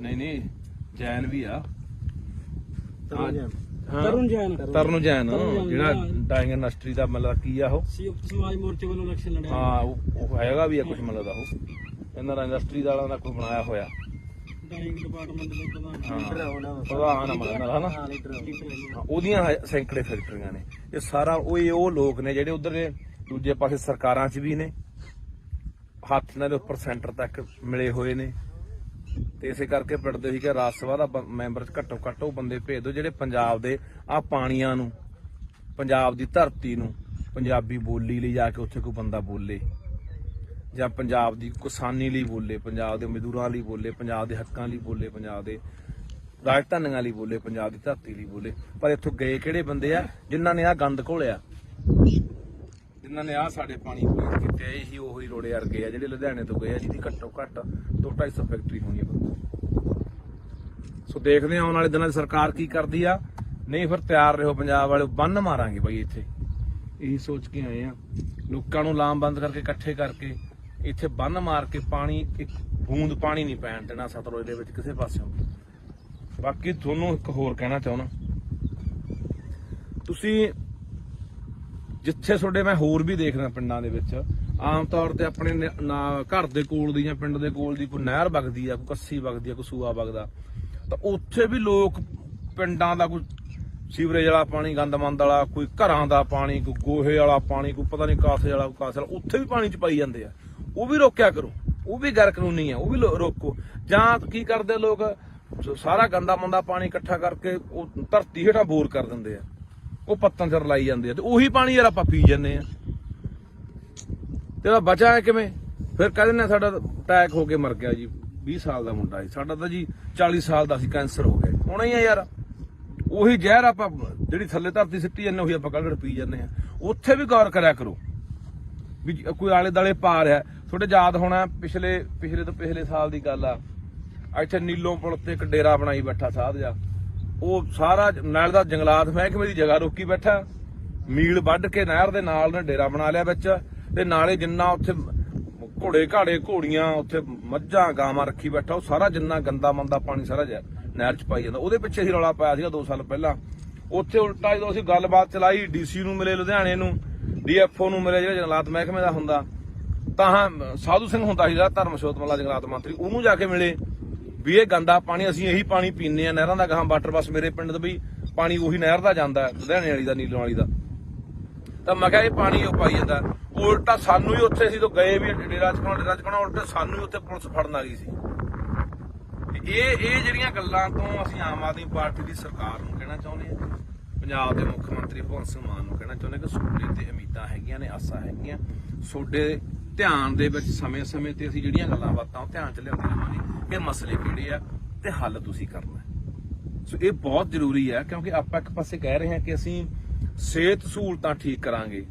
ਨਹੀਂ ਜੈਨ ਵੀ ਆ, ਤਰੁਣ ਜੈਨ ਜਿਹੜਾ ਡਾਈਂਗ ਇੰਡਸਟਰੀ ਦਾ ਮਤਲਬ ਕੀ ਆ ਉਹ ਸਮਾਜ ਮੋਰਚੇ ਵੱਲੋਂ ਇਲੈਕਸ਼ਨ ਲੜਿਆ। ਹਾਂ ਉਹ ਹੈਗਾ ਵੀ ਆ ਕੁਝ ਮਤਲਬ ਦਾ ਉਹ ਇਹਨਾਂ ਦਾ ਇੰਡਸਟਰੀ ਵਾਲਿਆਂ ਦਾ ਕੋਈ ਬਣਾਇਆ ਹੋਇਆ ਡਾਈਂਗ ਡਿਪਾਰਟਮੈਂਟ ਦੇ ਪ੍ਰਧਾਨ ਹਨਾ ਉਹਦੀਆਂ ਸੈਂਕੜੇ ਫੈਕਟਰੀਆਂ ਨੇ। ਇਹ ਸਾਰਾ ਉਹ ਲੋਕ ਨੇ ਜਿਹੜੇ ਉਧਰ ਨੇ ਦੂਜੇ ਪਾਸੇ ਸਰਕਾਰਾਂ 'ਚ ਵੀ ਨੇ, ਹੱਥ ਨਾਲ ਉੱਪਰ ਸੈਂਟਰ ਤੱਕ ਮਿਲੇ ਹੋਏ ਨੇ। ਤੇ ਇਸੇ ਕਰਕੇ ਪਿੰਡਦੇ ਸੀ ਕਿ ਰਾਜ ਸਭਾ ਦਾ ਮੈਂਬਰ ਘੱਟੋ ਘੱਟ ਉਹ ਬੰਦੇ ਭੇਜ ਦਿਓ ਜਿਹੜੇ ਪੰਜਾਬ ਦੇ ਆ ਪਾਣੀਆਂ ਨੂੰ, ਪੰਜਾਬ ਦੀ ਧਰਤੀ ਨੂੰ, ਪੰਜਾਬੀ ਬੋਲੀ ਲਈ ਜਾ ਕੇ ਉੱਥੇ ਕੋਈ ਬੰਦਾ ਬੋਲੇ, ਜਾਂ ਪੰਜਾਬ ਦੀ ਕਿਸਾਨੀ ਲਈ ਬੋਲੇ, ਪੰਜਾਬ ਦੇ ਮਜ਼ਦੂਰਾਂ ਲਈ ਬੋਲੇ, ਪੰਜਾਬ ਦੇ ਹੱਕਾਂ ਲਈ ਬੋਲੇ, ਪੰਜਾਬ ਦੇ ਰਾਜਧਾਨੀਆਂ ਲਈ ਬੋਲੇ, ਪੰਜਾਬ ਦੀ ਧਰਤੀ ਲਈ ਬੋਲੇ। ਪਰ ਇੱਥੋਂ ਗਏ ਕਿਹੜੇ ਬੰਦੇ ਆ ਜਿਨ੍ਹਾਂ ਨੇ ਆ ਗੰਦ ਘੋਲਿਆ, ਜਿਨ੍ਹਾਂ ਨੇ ਆ ਸਾਡੇ ਪਾਣੀ ਪੂਰੇ ਕੀਤੇ। ਇਹੀ ਉਹੀ ਰੋੜੇ ਵਰਗੇ ਆ ਜਿਹੜੇ ਲੁਧਿਆਣੇ ਤੋਂ ਗਏ ਆ, ਜਿਹਦੀ ਘੱਟੋ ਘੱਟ 200-250 ਫੈਕਟਰੀ ਹੋਣੀ ਆ। ਸੋ ਦੇਖਦੇ ਆ ਆਉਣ ਵਾਲੇ ਦਿਨਾਂ 'ਚ ਸਰਕਾਰ ਕੀ ਕਰਦੀ ਆ। ਨਹੀਂ ਫਿਰ ਤਿਆਰ ਰਹੋ ਪੰਜਾਬ ਵਾਲੇ, ਬੰਨ ਮਾਰਾਂਗੇ ਬਾਈ ਇੱਥੇ। ਇਹੀ ਸੋਚ ਕੇ ਆਏ ਆ, ਲੋਕਾਂ ਨੂੰ ਲਾਮਬੰਦ ਕਰਕੇ ਇਕੱਠੇ ਕਰਕੇ ਇੱਥੇ ਬੰਨ ਮਾਰ ਕੇ ਪਾਣੀ, ਇੱਕ ਬੂੰਦ ਪਾਣੀ ਨਹੀਂ ਪੈਣ ਦੇਣਾ ਸਤਲੁਜ ਦੇ ਵਿੱਚ ਕਿਸੇ ਪਾਸਿਓਂ। ਬਾਕੀ ਤੁਹਾਨੂੰ ਇੱਕ ਹੋਰ ਕਹਿਣਾ ਚਾਹੁੰਦਾ, ਤੁਸੀਂ ਜਿੱਥੇ ਤੁਹਾਡੇ ਮੈਂ ਹੋਰ ਵੀ ਦੇਖਦਾ ਪਿੰਡਾਂ ਦੇ ਵਿੱਚ ਆਮ ਤੌਰ ਤੇ ਆਪਣੇ ਘਰ ਦੇ ਕੋਲ ਦੀ ਜਾਂ ਪਿੰਡ ਦੇ ਕੋਲ ਦੀ ਕੋਈ ਨਹਿਰ ਵਗਦੀ ਆ, ਕੋਈ ਕੱਸੀ ਵਗਦੀ ਆ, ਕੋਈ ਸੂਆ ਵਗਦਾ, ਤਾਂ ਉੱਥੇ ਵੀ ਲੋਕ ਪਿੰਡਾਂ ਦਾ ਕੋਈ ਸੀਵਰੇਜ ਵਾਲਾ ਪਾਣੀ, ਗੰਦਮੰਦ ਵਾਲਾ, ਕੋਈ ਘਰਾਂ ਦਾ ਪਾਣੀ, ਕੋਈ ਗੋਹੇ ਵਾਲਾ ਪਾਣੀ, ਕੋਈ ਪਤਾ ਨਹੀਂ ਕਾਸੇ ਵਾਲਾ, ਕੋਈ ਕਾਸੇ ਵਾਲਾ, ਉੱਥੇ ਵੀ ਪਾਣੀ ਚ ਪਾਈ ਜਾਂਦੇ ਆ। ਉਹ ਵੀ ਰੋਕਿਆ ਕਰੋ, ਉਹ ਵੀ ਗੈਰ ਕਾਨੂੰਨੀ ਆ, ਉਹ ਵੀ ਰੋਕੋ। ਜਾਂ ਕੀ ਕਰਦੇ ਲੋਕ, ਸਾਰਾ ਗੰਦਾ ਮੰਦਾ ਪਾਣੀ ਇਕੱਠਾ ਕਰਕੇ ਉਹ ਧਰਤੀ ਹੇਠਾਂ ਬੋਰ ਕਰ ਦਿੰਦੇ ਆ, ਉਹ ਪੱਤਾਂ ਚ ਰਲਾਈ ਜਾਂਦੇ ਆ, ਤੇ ਉਹੀ ਪਾਣੀ ਯਾਰ ਆਪਾਂ ਪੀ ਜਾਂਦੇ ਆ। ਤੇ ਬਚਾ ਕਿਵੇਂ? ਫਿਰ ਕਹਿੰਦੇ ਨੇ ਸਾਡਾ ਅਟੈਕ ਹੋ ਕੇ ਮਰ ਗਿਆ ਜੀ, 20 ਸਾਲ ਦਾ ਮੁੰਡਾ ਸੀ ਸਾਡਾ, ਤਾਂ ਜੀ 40 ਸਾਲ ਦਾ ਸੀ, ਕੈਂਸਰ ਹੋ ਗਿਆ। ਹੋਣਾ ਹੀ ਆ ਯਾਰ, ਉਹੀ ਜ਼ਹਿਰ ਆਪਾਂ ਜਿਹੜੀ ਥੱਲੇ ਧਰਤੀ ਸਿੱਟੀ ਜਾਂਦੇ ਉਹੀ ਆਪਾਂ ਕੱਢ ਪੀ ਜਾਂਦੇ ਆ। ਉੱਥੇ ਵੀ ਗੌਰ ਕਰਿਆ ਕਰੋ ਵੀ ਕੋਈ ਆਲੇ ਦਾਲੇ ਪਾ ਰਿਹਾ। ਤੁਹਾਡੇ ਯਾਦ ਹੋਣਾ ਪਿਛਲੇ ਤੋਂ ਪਿਛਲੇ ਸਾਲ ਦੀ ਗੱਲ ਆ, ਇੱਥੇ ਨੀਲੋਂ ਪੁਲ ਤੇ ਇੱਕ ਡੇਰਾ ਬਣਾਈ ਬੈਠਾ ਸਾਧ ਜਾ, ਉਹ ਸਾਰਾ ਨਾਲ ਦਾ ਜੰਗਲਾਤ ਮਹਿਕਮੇ ਦੀ ਜਗ੍ਹਾ ਰੋਕੀ ਬੈਠਾ, ਮੀਲ ਵੱਢ ਕੇ ਨਹਿਰ ਦੇ ਨਾਲ ਨੇ ਡੇਰਾ ਬਣਾ ਲਿਆ ਵਿੱਚ, ਤੇ ਨਾਲੇ ਜਿੰਨਾ ਉੱਥੇ ਘੋੜੇ ਘਾੜੇ ਘੋੜੀਆਂ, ਉੱਥੇ ਮੱਝਾਂ ਗਾਵਾਂ ਰੱਖੀ ਬੈਠਾ, ਉਹ ਸਾਰਾ ਜਿੰਨਾ ਗੰਦਾ ਮੰਦਾ ਪਾਣੀ ਸਾਰਾ ਨਹਿਰ ਚ ਪਾਈ ਜਾਂਦਾ। ਉਹਦੇ ਪਿੱਛੇ ਹੀ ਰੌਲਾ ਪਾਇਆ ਸੀਗਾ 2 ਸਾਲ ਪਹਿਲਾਂ। ਉੱਥੇ ਉਲਟਾ ਜਦੋਂ ਅਸੀਂ ਗੱਲਬਾਤ ਚਲਾਈ, ਡੀਸੀ ਨੂੰ ਮਿਲੇ ਲੁਧਿਆਣੇ ਨੂੰ, DFO ਨੂੰ ਮਿਲੇ ਜਿਹੜਾ ਜੰਗਲਾਤ ਮਹਿਕਮੇ ਦਾ ਹੁੰਦਾ, ਤਾਂ ਸਾਧੂ ਸਿੰਘ ਹੁੰਦਾ ਸੀ ਜਿਹੜਾ ਧਰਮਸ਼ੋਤ ਮੱਲਾ ਜੰਗਲਾਤ ਮੰਤਰੀ, ਉਹਨੂੰ ਜਾ ਕੇ ਮਿਲੇ ਵੀ ਇਹ ਗੰਦਾ ਪਾਣੀ ਅਸੀਂ ਇਹੀ ਪਾਣੀ ਪੀਂਦੇ ਆ ਨਹਿਰਾਂ ਦਾ, ਗਾਹਾਂ ਵਾਟਰ ਬੱਸ ਮੇਰੇ ਪਿੰਡ ਦਾ ਵੀ ਪਾਣੀ ਉਹੀ ਨਹਿਰ ਦਾ ਜਾਂਦਾ ਲੁਧਿਆਣੇ ਵਾਲੀ ਦਾ, ਨੀਲੋਂ ਵਾਲੀ ਦਾ। ਤਾਂ ਮੈਂ ਕਿਹਾ ਇਹ ਪਾਣੀ ਉਹ ਪਾਈ ਜਾਂਦਾ। ਉਲਟਾ ਸਾਨੂੰ ਹੀ ਉੱਥੇ ਅਸੀਂ ਤੋਂ ਗਏ ਵੀ ਡੇਰਾ ਚਕਾਉਣਾ, ਉਲਟਾ ਸਾਨੂੰ ਹੀ ਉੱਥੇ ਪੁਲਿਸ ਫੜਨ ਆ ਗਈ ਸੀ। ਇਹ ਜਿਹੜੀਆਂ ਗੱਲਾਂ ਤੋਂ ਅਸੀਂ ਆਮ ਆਦਮੀ ਪਾਰਟੀ ਦੀ ਸਰਕਾਰ ਨੂੰ ਕਹਿਣਾ ਚਾਹੁੰਦੇ ਹਾਂ, ਪੰਜਾਬ ਦੇ ਮੁੱਖ ਮੰਤਰੀ ਭਗਵੰਤ ਸਿੰਘ ਮਾਨ ਨੂੰ ਕਹਿਣਾ ਚਾਹੁੰਦੇ ਕਿ ਤੁਹਾਡੇ ਤੇ ਉਮੀਦਾਂ ਹੈਗੀਆਂ ਨੇ, ਆਸਾਂ ਹੈਗੀਆਂ, ਤੁਹਾਡੇ ਧਿਆਨ ਦੇ ਵਿੱਚ ਸਮੇਂ-ਸਮੇਂ ਤੇ ਅਸੀਂ ਜਿਹੜੀਆਂ ਗੱਲਾਂ ਬਾਤਾਂ ਉਹ ਧਿਆਨ ਚ ਲਿਆਉਂਦੇ ਰਹਾਂਗੇ ਕਿ ਮਸਲੇ ਕਿਹੜੇ ਆ ਤੇ ਹੱਲ ਤੁਸੀਂ ਕਰਨਾ। ਸੋ ਇਹ ਬਹੁਤ ਜ਼ਰੂਰੀ ਹੈ, ਕਿਉਂਕਿ ਆਪਾਂ ਇੱਕ ਪਾਸੇ ਕਹਿ ਰਹੇ ਹਾਂ ਕਿ ਅਸੀਂ ਸਿਹਤ ਸਹੂਲਤਾਂ ਠੀਕ ਕਰਾਂਗੇ।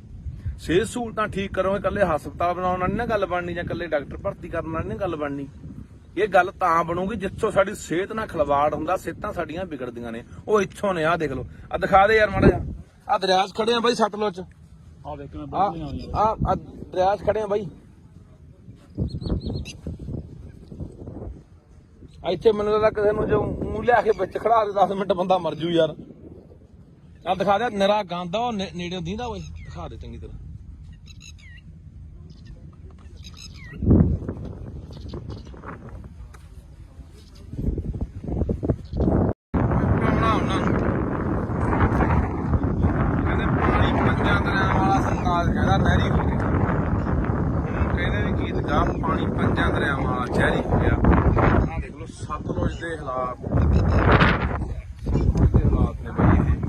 ਸਿਹਤ ਸਹੂਲਤਾਂ ਠੀਕ ਕਰੋਗੇ, ਇਕੱਲੇ ਹਸਪਤਾਲ ਬਣਾਉਣ ਨਾਲ ਨਹੀਂ ਨਾ ਗੱਲ ਬਣਨੀ, ਜਾਂ ਇਕੱਲੇ ਡਾਕਟਰ ਭਰਤੀ ਕਰਨ ਨਾਲ ਨਹੀਂ ਗੱਲ ਬਣਨੀ। ਇਹ ਗੱਲ ਤਾਂ ਬਣੂਗੀ ਜਿੱਥੋਂ ਸਾਡੀ ਸਿਹਤ ਨਾਲ ਖਿਲਵਾੜ ਹੁੰਦਾ, ਸਿਹਤਾਂ ਸਾਡੀਆਂ ਵਿਗੜਦੀਆਂ ਨੇ, ਉਹ ਇੱਥੋਂ ਨੇ। ਆਹ ਦੇਖ ਲਓ, ਆ ਦਿਖਾ ਦੇ ਯਾਰ ਮਾੜਾ ਜਿਹਾ, ਆ ਦਰਿਆ 'ਚ ਖੜੇ ਆ ਬਾਈ ਸਤਲੁਜ 'ਚ, ਆ ਦੇਖ ਮੈਂ ਆ ਦਰਿਆ 'ਚ ਖੜੇ ਆ ਬਾਈ। ਇੱਥੇ ਮੈਨੂੰ ਲੱਗਦਾ ਕਿਸੇ ਨੂੰ ਜੋ ਮੂੰਹ ਲਿਆ ਕੇ ਵਿੱਚ ਖੜਾ ਦੇ 10 ਮਿੰਟ ਬੰਦਾ ਮਰ ਜੂ ਯਾਰ। ਆ ਦਿਖਾ ਦੇ, ਨਿਰਾ ਗੰਦ ਆ, ਉਹ ਨੇੜੇ ਦੀਂਦਾ ਓਏ, ਦਿਖਾ ਦੇ ਚੰਗੀ ਤਰ੍ਹਾਂ। ਕਹਿੰਦੇ ਪਾਣੀ 5 ਦਰਿਆਵਾਂ ਵਾਲਾ ਸਰਤਾਜ ਕਹਿੰਦਾ ਨਹਿਰੀ ਹੋ ਗਿਆ। ਹੁਣ ਕਹਿੰਦੇ ਵੀ ਗੀਤ ਗਾ, ਪਾਣੀ 5 ਦਰਿਆਵਾਂ ਵਾਲਾ ਜ਼ਹਿਰੀ ਹੋ ਗਿਆ। ਆਹ ਦੇਖ ਲਓ ਸਤਲੁਜ ਦੇ ਹਾਲਾਤ, ਸਤਲੁਜ ਦੇ ਹਾਲਾਤ ਨੇ ਬਈ ਇਹ।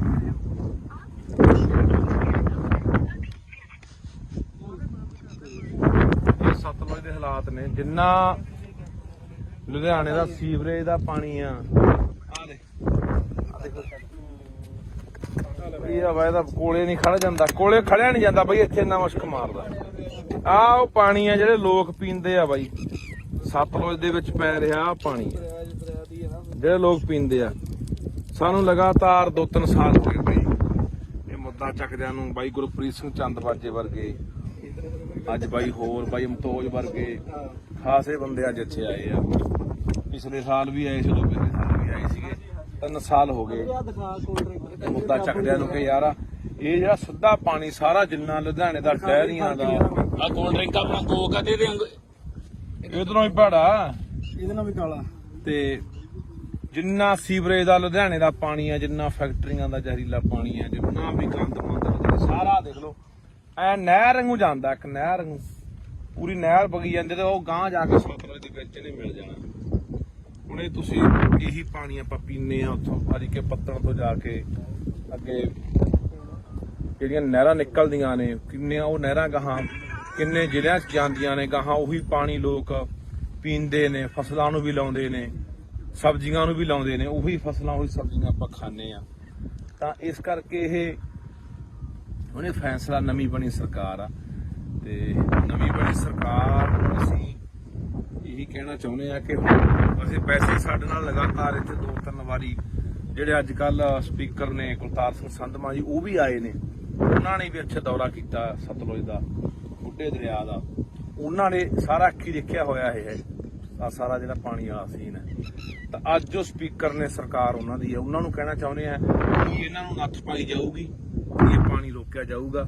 ਇਹ ਸਤਲੁਜ ਦੇ ਹਾਲਾਤ ਨੇ, ਜਿੰਨਾ ਲੁਧਿਆਣੇ ਦਾ ਸੀਵਰੇਜ ਦਾ ਪਾਣੀ ਆ, ਆਹ ਦੇਖ ਇਹ ਆ ਵਾ ਇਹਦਾ ਕੋਲੇ ਨਹੀਂ ਖੜ ਜਾਂਦਾ, ਕੋਲੇ ਖੜਿਆ ਨਹੀਂ ਜਾਂਦਾ ਬਈ, ਇੱਥੇ ਇੰਨਾ ਮੁਸ਼ਕ ਮਾਰਦਾ। ਆਹ ਉਹ ਪਾਣੀ ਆ ਜਿਹੜੇ ਲੋਕ ਪੀਂਦੇ ਆ ਬਾਈ, ਸਤਲੁਜ ਦੇ ਵਿੱਚ ਪੈ ਰਿਹਾ ਆਹ ਪਾਣੀ ਜਿਹੜੇ ਲੋਕ ਪੀਂਦੇ ਆ। ਸਾਨੂੰ ਲਗਾਤਾਰ 2-3 ਸਾਲ ਹੋ ਗਏ ਬਈ ਇਹ ਮੁੱਦਾ ਚੱਕਦਿਆਂ ਨੂੰ। ਬਾਈ ਗੁਰਪ੍ਰੀਤ ਸਿੰਘ ਚੰਦਬਾਜੇ ਵਰਗੇ, ਅੱਜ ਬਾਈ ਹੋਰ ਬਾਈ ਮਤੋਜ ਵਰਗੇ ਖਾਸੇ ਬੰਦੇ ਅੱਜ ਇੱਥੇ ਆਏ ਆ। ਪਿਛਲੇ ਸਾਲ ਵੀ ਆਏ ਸੀ, ਪਿਛਲੇ ਸਾਲ ਵੀ ਆਏ ਸੀਗੇ। 3 ਸਾਲ ਹੋ ਗਏ ਮੁੱਦਾ ਚੱਕਦਿਆਂ ਨੂੰ ਕਿ ਯਾਰ ਇਹ ਜਿਹੜਾ ਸਿੱਧਾ ਪਾਣੀ ਸਾਰਾ ਜਿੰਨਾ ਲੁਧਿਆਣੇ ਦਾ ਡੈਰੀਆਂ ਦਾ ਆ ਕੋਲਡ ਡਰਿੰਕ ਆਪਣਾ ਕੋਕ ਆ ਦੇ ਦੇ ਇਧਰੋਂ ਹੀ ਭਾੜਾ ਇਹਦੇ ਨਾਲ ਵੀ ਕਾਲਾ ਤੇ ਜਿੰਨਾ ਸੀਵਰੇਜ ਦਾ ਲੁਧਿਆਣੇ ਦਾ ਪਾਣੀ ਆ, ਜਿੰਨਾ ਫੈਕਟਰੀਆਂ ਦਾ ਜ਼ਹਿਰੀਲਾ ਪਾਣੀ ਆ, ਜਿੰਨਾ ਵੀ ਗੰਦ ਮੰਦ ਸਾਰਾ ਦੇਖ ਲਓ ਐ ਨਹਿਰ ਵਾਂਗੂ ਜਾਂਦਾ, ਇੱਕ ਨਹਿਰ ਵਾਂਗੂ ਪੂਰੀ ਨਹਿਰ ਵਗੀ ਜਾਂਦੀ ਤੇ ਉਹ ਗਾਂਹ ਜਾ ਕੇ ਸਤਲੁਜ ਦੇ ਵਿੱਚ ਨਹੀਂ ਮਿਲ ਜਾਣਾ। ਹੁਣ ਇਹ ਤੁਸੀਂ ਇਹੀ ਪਾਣੀ ਆਪਾਂ ਪੀਨੇ ਆ ਉੱਥੋਂ ਅੱਜ ਕੇ ਪੱਤਣ ਤੋਂ ਜਾ ਕੇ ਅੱਗੇ ਜਿਹੜੀਆਂ ਨਹਿਰਾਂ ਨਿਕਲਦੀਆਂ ਨੇ, ਕਿੰਨੀਆਂ ਉਹ ਨਹਿਰਾਂ ਗਾਹਾਂ ਕਿੰਨੇ ਜ਼ਿਲ੍ਹਿਆਂ 'ਚ ਜਾਂਦੀਆਂ ਨੇ ਗਾਹਾਂ, ਉਹੀ ਪਾਣੀ ਲੋਕ ਪੀਂਦੇ ਨੇ, ਫਸਲਾਂ ਨੂੰ ਵੀ ਲਾਉਂਦੇ ਨੇ, ਸਬਜ਼ੀਆਂ ਨੂੰ ਵੀ ਲਾਉਂਦੇ ਨੇ, ਉਹੀ ਫਸਲਾਂ ਉਹੀ ਸਬਜ਼ੀਆਂ ਆਪਾਂ ਖਾਂਦੇ ਆ। ਤਾਂ ਇਸ ਕਰਕੇ ਇਹ ਉਹਨੇ ਫੈਸਲਾ, ਨਵੀਂ ਬਣੀ ਸਰਕਾਰ ਆ ਤੇ ਨਵੀਂ ਬਣੀ ਸਰਕਾਰ ਨੂੰ ਅਸੀਂ ਇਹੀ ਕਹਿਣਾ ਚਾਹੁੰਦੇ ਆ ਕਿ ਅਸੀਂ ਪੈਸੇ ਸਾਡੇ ਨਾਲ ਲਗਾਤਾਰ ਇੱਥੇ 2-3 ਵਾਰੀ ਜਿਹੜੇ ਅੱਜ ਕੱਲ ਸਪੀਕਰ ਨੇ ਕੁਲਤਾਰ ਸਿੰਘ ਸੰਧਮਾ ਜੀ ਉਹ ਵੀ ਆਏ ਨੇ, ਉਹਨਾਂ ਨੇ ਵੀ ਇੱਥੇ ਦੌਰਾ ਕੀਤਾ ਸਤਲੁਜ ਦਾ, ਬੁੱਢੇ ਦਰਿਆ ਦਾ, ਉਹਨਾਂ ਨੇ ਸਾਰਾ ਅੱਖੀ ਦੇਖਿਆ ਹੋਇਆ ਇਹ ਸਾਰਾ ਜਿਹੜਾ ਪਾਣੀ ਵਾਲਾ ਸੀਨ ਹੈ। ਤਾਂ ਅੱਜ ਜੋ ਸਪੀਕਰ ਨੇ ਸਰਕਾਰ ਉਹਨਾਂ ਦੀ ਹੈ, ਉਹਨਾਂ ਨੂੰ ਕਹਿਣਾ ਚਾਹੁੰਦੇ ਆ ਕਿ ਇਹਨਾਂ ਨੂੰ ਨੱਥ ਪਾਈ ਜਾਊਗੀ, ਇਹ ਪਾਣੀ ਰੋਕਿਆ ਜਾਊਗਾ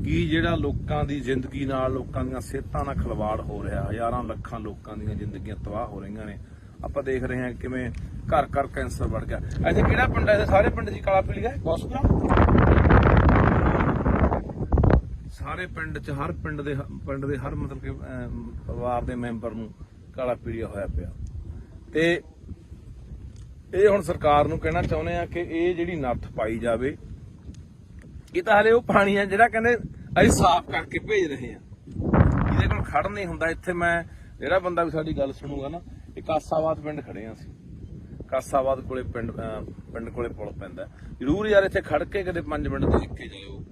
ਕਿ ਜਿਹੜਾ ਲੋਕਾਂ ਦੀ ਜ਼ਿੰਦਗੀ ਨਾਲ, ਲੋਕਾਂ ਦੀਆਂ ਸਿਹਤਾਂ ਨਾਲ ਖਿਲਵਾੜ ਹੋ ਰਿਹਾ, ਹਜ਼ਾਰਾਂ ਲੱਖਾਂ ਲੋਕਾਂ ਦੀਆਂ ਜ਼ਿੰਦਗੀਆਂ ਤਬਾਹ ਹੋ ਰਹੀਆਂ ਨੇ। ਆਪਾਂ ਦੇਖ ਰਹੇ ਹਾਂ ਕਿਵੇਂ ਘਰ ਘਰ ਕੈਂਸਰ ਵੱਧ ਗਿਆ। ਇੱਥੇ ਕਿਹੜਾ ਪਿੰਡ ਹੈ? ਸਾਰੇ ਪਿੰਡ ਦੀ ਕਾਲਾ ਪੀਲੀ ਹੈ ਹਸਪਤਾਲ, ਸਾਰੇ ਪਿੰਡ 'ਚ ਹਰ ਪਿੰਡ ਦੇ ਹਰ ਮਤਲਬ ਕਿ ਪਰਿਵਾਰ ਦੇ ਮੈਂਬਰ ਨੂੰ ਕਾਲਾ ਪੀਲੀਆ ਹੋਇਆ ਪਿਆ। ਤੇ ਇਹ ਹੁਣ ਸਰਕਾਰ ਨੂੰ ਕਹਿਣਾ ਚਾਹੁੰਦੇ ਆ ਕਿ ਇਹ ਜਿਹੜੀ ਨੱਥ ਪਾਈ ਜਾਵੇ। ਇਹ ਤਾਂ ਹਲੇ ਉਹ ਪਾਣੀ ਆ ਜਿਹੜਾ ਕਹਿੰਦੇ ਅਸੀਂ ਸਾਫ਼ ਕਰਕੇ ਭੇਜ ਰਹੇ ਆ, ਇਹਦੇ ਕੋਲ ਖੜ ਨਹੀਂ ਹੁੰਦਾ। ਇੱਥੇ ਮੈਂ ਜਿਹੜਾ ਬੰਦਾ ਵੀ ਸਾਡੀ ਗੱਲ ਸੁਣੂਗਾ ਨਾ, ਇਹ ਕਾਸਾਬਾਦ ਪਿੰਡ ਖੜੇ ਆ ਅਸੀਂ, ਕਾਸਾਬਾਦ ਕੋਲੇ ਪਿੰਡ ਕੋਲੇ ਪੁਲ ਪੈਂਦਾ। ਜ਼ਰੂਰ ਯਾਰ ਇੱਥੇ ਖੜ ਕੇ ਕਦੇ 5 ਮਿੰਟ ਦੇਖ ਕੇ ਜਾਇਓ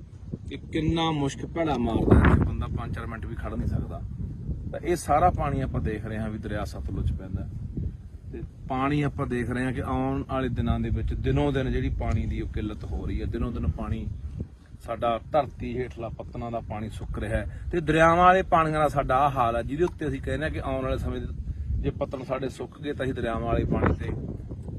ਕਿ ਕਿੰਨਾ ਮੁਸ਼ਕ ਭੈੜਾ ਮਾਰਦਾ ਇੱਥੇ ਬੰਦਾ, 5-4 ਮਿੰਟ ਵੀ ਖੜ ਨਹੀਂ ਸਕਦਾ। ਤਾਂ ਇਹ ਸਾਰਾ ਪਾਣੀ ਆਪਾਂ ਦੇਖ ਰਹੇ ਹਾਂ ਵੀ ਦਰਿਆ ਸਤਲੁਜ ਪੈਂਦਾ ਤੇ ਪਾਣੀ ਆਪਾਂ ਦੇਖ ਰਹੇ ਹਾਂ ਕਿ ਆਉਣ ਵਾਲੇ ਦਿਨਾਂ ਦੇ ਵਿੱਚ ਦਿਨੋਂ ਦਿਨ ਜਿਹੜੀ ਪਾਣੀ ਦੀ ਉਹ ਕਿੱਲਤ ਹੋ ਰਹੀ ਹੈ। ਦਿਨੋਂ ਦਿਨ ਪਾਣੀ ਸਾਡਾ ਧਰਤੀ ਹੇਠਲਾ ਪੱਤਨਾਂ ਦਾ ਪਾਣੀ ਸੁੱਕ ਰਿਹਾ ਹੈ ਤੇ ਦਰਿਆਵਾਂ ਵਾਲੇ ਪਾਣੀਆਂ ਦਾ ਸਾਡਾ ਆਹ ਹਾਲ ਹੈ, ਜਿਹਦੇ ਉੱਤੇ ਅਸੀਂ ਕਹਿੰਦੇ ਹਾਂ ਕਿ ਆਉਣ ਵਾਲੇ ਸਮੇਂ ਜੇ ਪੱਤਨ ਸਾਡੇ ਸੁੱਕ ਗਏ ਤਾਂ ਅਸੀਂ ਦਰਿਆਵਾਂ ਵਾਲੇ ਪਾਣੀ ਤੇ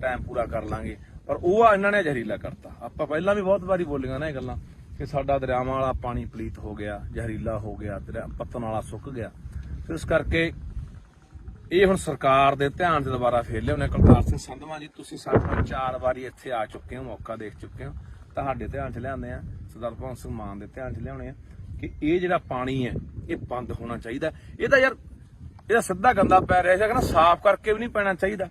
ਟਾਈਮ ਪੂਰਾ ਕਰ ਲਾਂਗੇ। ਪਰ ਉਹ ਆ ਇਹਨਾਂ ਨੇ ਜ਼ਹਿਰੀਲਾ ਕਰਤਾ। ਆਪਾਂ ਪਹਿਲਾਂ ਵੀ ਬਹੁਤ ਵਾਰੀ ਬੋਲੀਆਂ ਨਾ ਇਹ ਗੱਲਾਂ ਕਿ ਸਾਡਾ ਦਰਿਆਵਾਂ ਵਾਲਾ ਪਾਣੀ ਪਲੀਤ ਹੋ ਗਿਆ, ਜ਼ਹਿਰੀਲਾ ਹੋ ਗਿਆ, ਪੱਤਨ ਵਾਲਾ ਸੁੱਕ ਗਿਆ। ਤੇ ਇਸ ਕਰਕੇ ਇਹ ਹੁਣ ਸਰਕਾਰ ਦੇ ਧਿਆਨ 'ਚ ਦੁਬਾਰਾ ਫੇਰ ਲਿਆਉਣੇ। ਕੁਲਤਾਰ ਸਿੰਘ ਸੰਧਵਾਂ ਜੀ, ਤੁਸੀਂ ਸਾਡੇ ਨਾਲ 4 ਵਾਰੀ ਇੱਥੇ ਆ ਚੁੱਕੇ ਹੋ, ਮੌਕਾ ਦੇਖ ਚੁੱਕੇ ਹੋ, ਤੁਹਾਡੇ ਧਿਆਨ 'ਚ ਲਿਆਉਂਦੇ ਆ, ਸਰਦਾਰ ਭਗਵੰਤ ਸਿੰਘ ਮਾਨ ਦੇ ਧਿਆਨ 'ਚ ਲਿਆਉਣੇ ਆ ਕਿ ਇਹ ਜਿਹੜਾ ਪਾਣੀ ਹੈ ਇਹ ਬੰਦ ਹੋਣਾ ਚਾਹੀਦਾ। ਇਹ ਤਾਂ ਯਾਰ ਇਹਦਾ ਸਿੱਧਾ ਗੰਦਾ ਪੈ ਰਿਹਾ ਸੀ, ਕਹਿੰਦਾ ਸਾਫ਼ ਕਰਕੇ ਵੀ ਨਹੀਂ ਪੈਣਾ ਚਾਹੀਦਾ।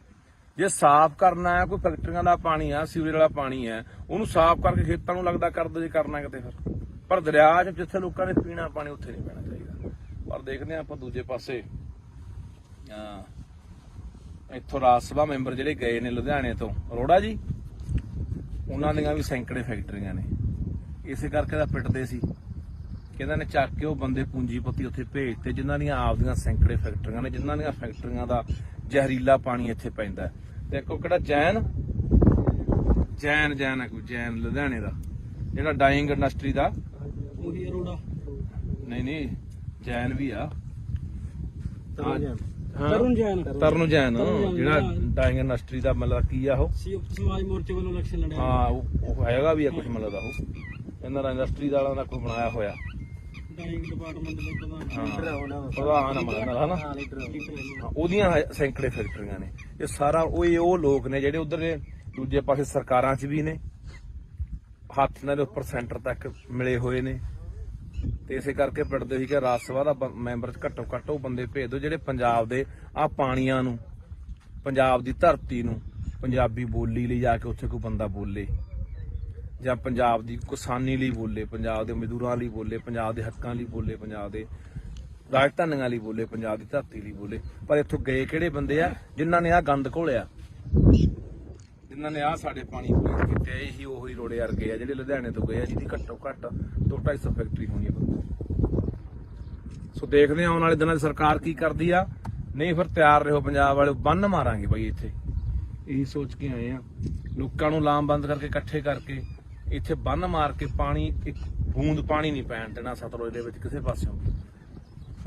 ਜੇ ਸਾਫ਼ ਕਰਨਾ ਹੈ, ਕੋਈ ਫੈਕਟਰੀਆਂ ਦਾ ਪਾਣੀ ਆ, ਸੀਵਰੇਜ ਵਾਲਾ ਪਾਣੀ ਹੈ, ਉਹਨੂੰ ਸਾਫ਼ ਕਰਕੇ ਖੇਤਾਂ ਨੂੰ ਲੱਗਦਾ ਕਰ ਦੋ ਜੇ ਕਰਨਾ ਕਿਤੇ ਫਿਰ। ਪਰ ਦਰਿਆ 'ਚ ਜਿੱਥੇ ਲੋਕਾਂ ਨੇ ਪੀਣਾ ਪਾਣੀ ਉੱਥੇ ਨਹੀਂ ਪੈਣਾ ਚਾਹੀਦਾ। ਪਰ ਦੇਖਦੇ ਹਾਂ ਆਪਾਂ ਦੂਜੇ ਪਾਸੇ ਇੱਥੋਂ ਰਾਜ ਸਭਾ ਮੈਂਬਰ ਜਿਹੜੇ ਗਏ ਨੇ ਲੁਧਿਆਣੇ ਤੋਂ, ਅਰੋੜਾ ਜੀ, ਉਹਨਾਂ ਦੀਆਂ ਵੀ ਸੈਂਕੜੇ ਫੈਕਟਰੀਆਂ ਨੇ। ਇਸੇ ਕਰਕੇ ਤਾਂ ਪਿੱਟਦੇ ਸੀ ਕਿ ਇਹਨਾਂ ਨੇ ਚੱਕ ਕੇ ਉਹ ਬੰਦੇ ਪੂੰਜੀਪਤੀ ਉੱਥੇ ਭੇਜਤੇ ਜਿਨ੍ਹਾਂ ਦੀਆਂ ਆਪਦੀਆਂ ਸੈਂਕੜੇ ਫੈਕਟਰੀਆਂ ਨੇ, ਜਿਨ੍ਹਾਂ ਦੀਆਂ ਫੈਕਟਰੀਆਂ ਦਾ ਜ਼ਹਿਰੀਲਾ ਪਾਣੀ ਇੱਥੇ ਪੈਂਦਾ। ਤੇ ਇੱਕ ਉਹ ਕਿਹੜਾ ਜੈਨ ਹੈ, ਕੋਈ ਜੈਨ ਲੁਧਿਆਣੇ ਦਾ ਜਿਹੜਾ ਡਾਈਂਗ ਇੰਡਸਟਰੀ ਦਾ, ਉਹੀ ਅਰੋੜਾ ਨਹੀਂ ਜੈਨ ਵੀ ਆ, ਤਰੁਣ ਜੈਨ ਜਿਹੜਾ ਡਾਈਂਗ ਇੰਡਸਟਰੀ ਦਾ ਮਤਲਬ ਕੀ ਆ ਉਹ ਸਮਾਜ ਮੋਰਚੇ ਵੱਲੋਂ ਇਲੈਕਸ਼ਨ ਲੜਿਆ। ਹਾਂ ਉਹ ਹੈਗਾ ਵੀ ਆ ਕੁਝ ਮਤਲਬ ਦਾ, ਉਹ ਇਹਨਾਂ ਦਾ ਇੰਡਸਟਰੀ ਵਾਲਾ ਦਾ ਕੋਈ ਬਣਾਇਆ ਹੋਇਆ ਡਾਈਂਗ ਡਿਪਾਰਟਮੈਂਟ ਦੇ ਪ੍ਰਧਾਨ ਹਨਾ, ਉਹਦੀਆਂ ਸੈਂਕੜੇ ਫੈਕਟਰੀਆਂ ਨੇ। ਇਹ ਸਾਰਾ ਉਹ ਲੋਕ ਨੇ ਜਿਹੜੇ ਉਧਰ ਦੂਜੇ ਪਾਸੇ ਸਰਕਾਰਾਂ 'ਚ ਵੀ ਨੇ, ਹੱਥ ਨਾਲ ਉੱਪਰ ਸੈਂਟਰ ਤੱਕ ਮਿਲੇ ਹੋਏ ਨੇ। ਤੇ ਇਸੇ ਕਰਕੇ ਪਿੱਟਦੇ ਸੀ ਕਿ ਰਾਜ ਸਭਾ ਦਾ ਮੈਂਬਰ ਘੱਟੋ ਘੱਟ ਉਹ ਬੰਦੇ ਭੇਜ ਦਿਓ ਜਿਹੜੇ ਪੰਜਾਬ ਦੇ ਆਹ ਪਾਣੀਆਂ ਨੂੰ, ਪੰਜਾਬ ਦੀ ਧਰਤੀ ਨੂੰ, ਪੰਜਾਬੀ ਬੋਲੀ ਲਈ ਜਾ ਕੇ ਉੱਥੇ ਕੋਈ ਬੰਦਾ ਬੋਲੇ, ਜਾਂ ਪੰਜਾਬ ਦੀ ਕਿਸਾਨੀ ਲਈ ਬੋਲੇ, ਪੰਜਾਬ ਦੇ ਮਜ਼ਦੂਰਾਂ ਲਈ ਬੋਲੇ, ਪੰਜਾਬ ਦੇ ਹੱਕਾਂ ਲਈ ਬੋਲੇ, ਪੰਜਾਬ ਦੇ ਰਾਜਧਾਨੀਆਂ ਲਈ ਬੋਲੇ, ਪੰਜਾਬ ਦੀ ਧਰਤੀ ਲਈ ਬੋਲੇ। ਪਰ ਇੱਥੋਂ ਗਏ ਕਿਹੜੇ ਬੰਦੇ ਆ ਜਿਨ੍ਹਾਂ ਨੇ ਆਹ ਗੰਦ ਘੋਲਿਆ, ਜਿਨ੍ਹਾਂ ਨੇ ਆਹ ਸਾਡੇ ਪਾਣੀ ਪਲੀਜ਼ ਕੀਤੇ ਆ, ਇਹੀ ਉਹੀ ਰੋੜੇ ਵਰਗੇ ਆ ਜਿਹੜੇ ਲੁਧਿਆਣੇ ਤੋਂ ਗਏ ਆ, ਜਿਹਦੀ ਘੱਟੋ ਘੱਟ 200-250 ਫੈਕਟਰੀ ਹੋਣੀ ਆ। ਸੋ ਦੇਖਦੇ ਆ ਆਉਣ ਵਾਲੇ ਦਿਨਾਂ 'ਚ ਸਰਕਾਰ ਕੀ ਕਰਦੀ ਆ। ਨਹੀਂ ਫਿਰ ਤਿਆਰ ਰਹੋ ਪੰਜਾਬ ਵਾਲੇ, ਬੰਨ ਮਾਰਾਂਗੇ ਬਾਈ ਇੱਥੇ। ਇਹੀ ਸੋਚ ਕੇ ਆਏ ਆ, ਲੋਕਾਂ ਨੂੰ ਲਾਮਬੰਦ ਕਰਕੇ ਇਕੱਠੇ ਕਰਕੇ ਇੱਥੇ ਬੰਨ ਮਾਰ ਕੇ ਪਾਣੀ, ਇੱਕ ਬੂੰਦ ਪਾਣੀ ਨਹੀਂ ਪੈਣ ਦੇਣਾ ਸਤਲੁਜ ਦੇ ਵਿੱਚ ਕਿਸੇ ਪਾਸਿਓਂ।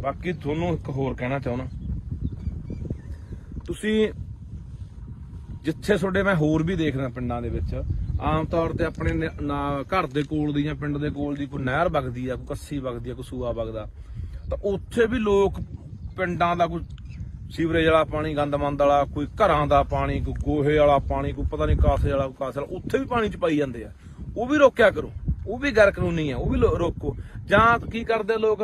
ਬਾਕੀ ਤੁਹਾਨੂੰ ਇੱਕ ਹੋਰ ਕਹਿਣਾ ਚਾਹੁੰਦਾ, ਤੁਸੀਂ ਜਿੱਥੇ ਤੁਹਾਡੇ ਮੈਂ ਹੋਰ ਵੀ ਦੇਖਦਾ ਪਿੰਡਾਂ ਦੇ ਵਿੱਚ ਆਮ ਤੌਰ ਤੇ ਆਪਣੇ ਘਰ ਦੇ ਕੋਲ ਦੀ ਜਾਂ ਪਿੰਡ ਦੇ ਕੋਲ ਦੀ ਕੋਈ ਨਹਿਰ ਵਗਦੀ ਆ, ਕੋਈ ਕੱਸੀ ਵਗਦੀ ਆ, ਕੋਈ ਸੂਆ ਵਗਦਾ, ਤਾਂ ਉੱਥੇ ਵੀ ਲੋਕ ਪਿੰਡਾਂ ਦਾ ਕੋਈ ਸੀਵਰੇਜ ਵਾਲਾ ਪਾਣੀ, ਗੰਦਮੰਦ ਵਾਲਾ, ਕੋਈ ਘਰਾਂ ਦਾ ਪਾਣੀ, ਕੋਈ ਗੋਹੇ ਵਾਲਾ ਪਾਣੀ, ਕੋਈ ਪਤਾ ਨਹੀਂ ਕਾਸੇ ਵਾਲਾ, ਕਾਸੇ ਵਾਲਾ, ਉੱਥੇ ਵੀ ਪਾਣੀ ਚ ਪਾਈ ਜਾਂਦੇ ਆ। ਉਹ ਵੀ ਰੋਕਿਆ ਕਰੋ, ਉਹ ਵੀ ਗੈਰ ਕਾਨੂੰਨੀ ਆ, ਉਹ ਵੀ ਰੋਕੋ। ਜਾਂ ਕੀ ਕਰਦੇ ਲੋਕ,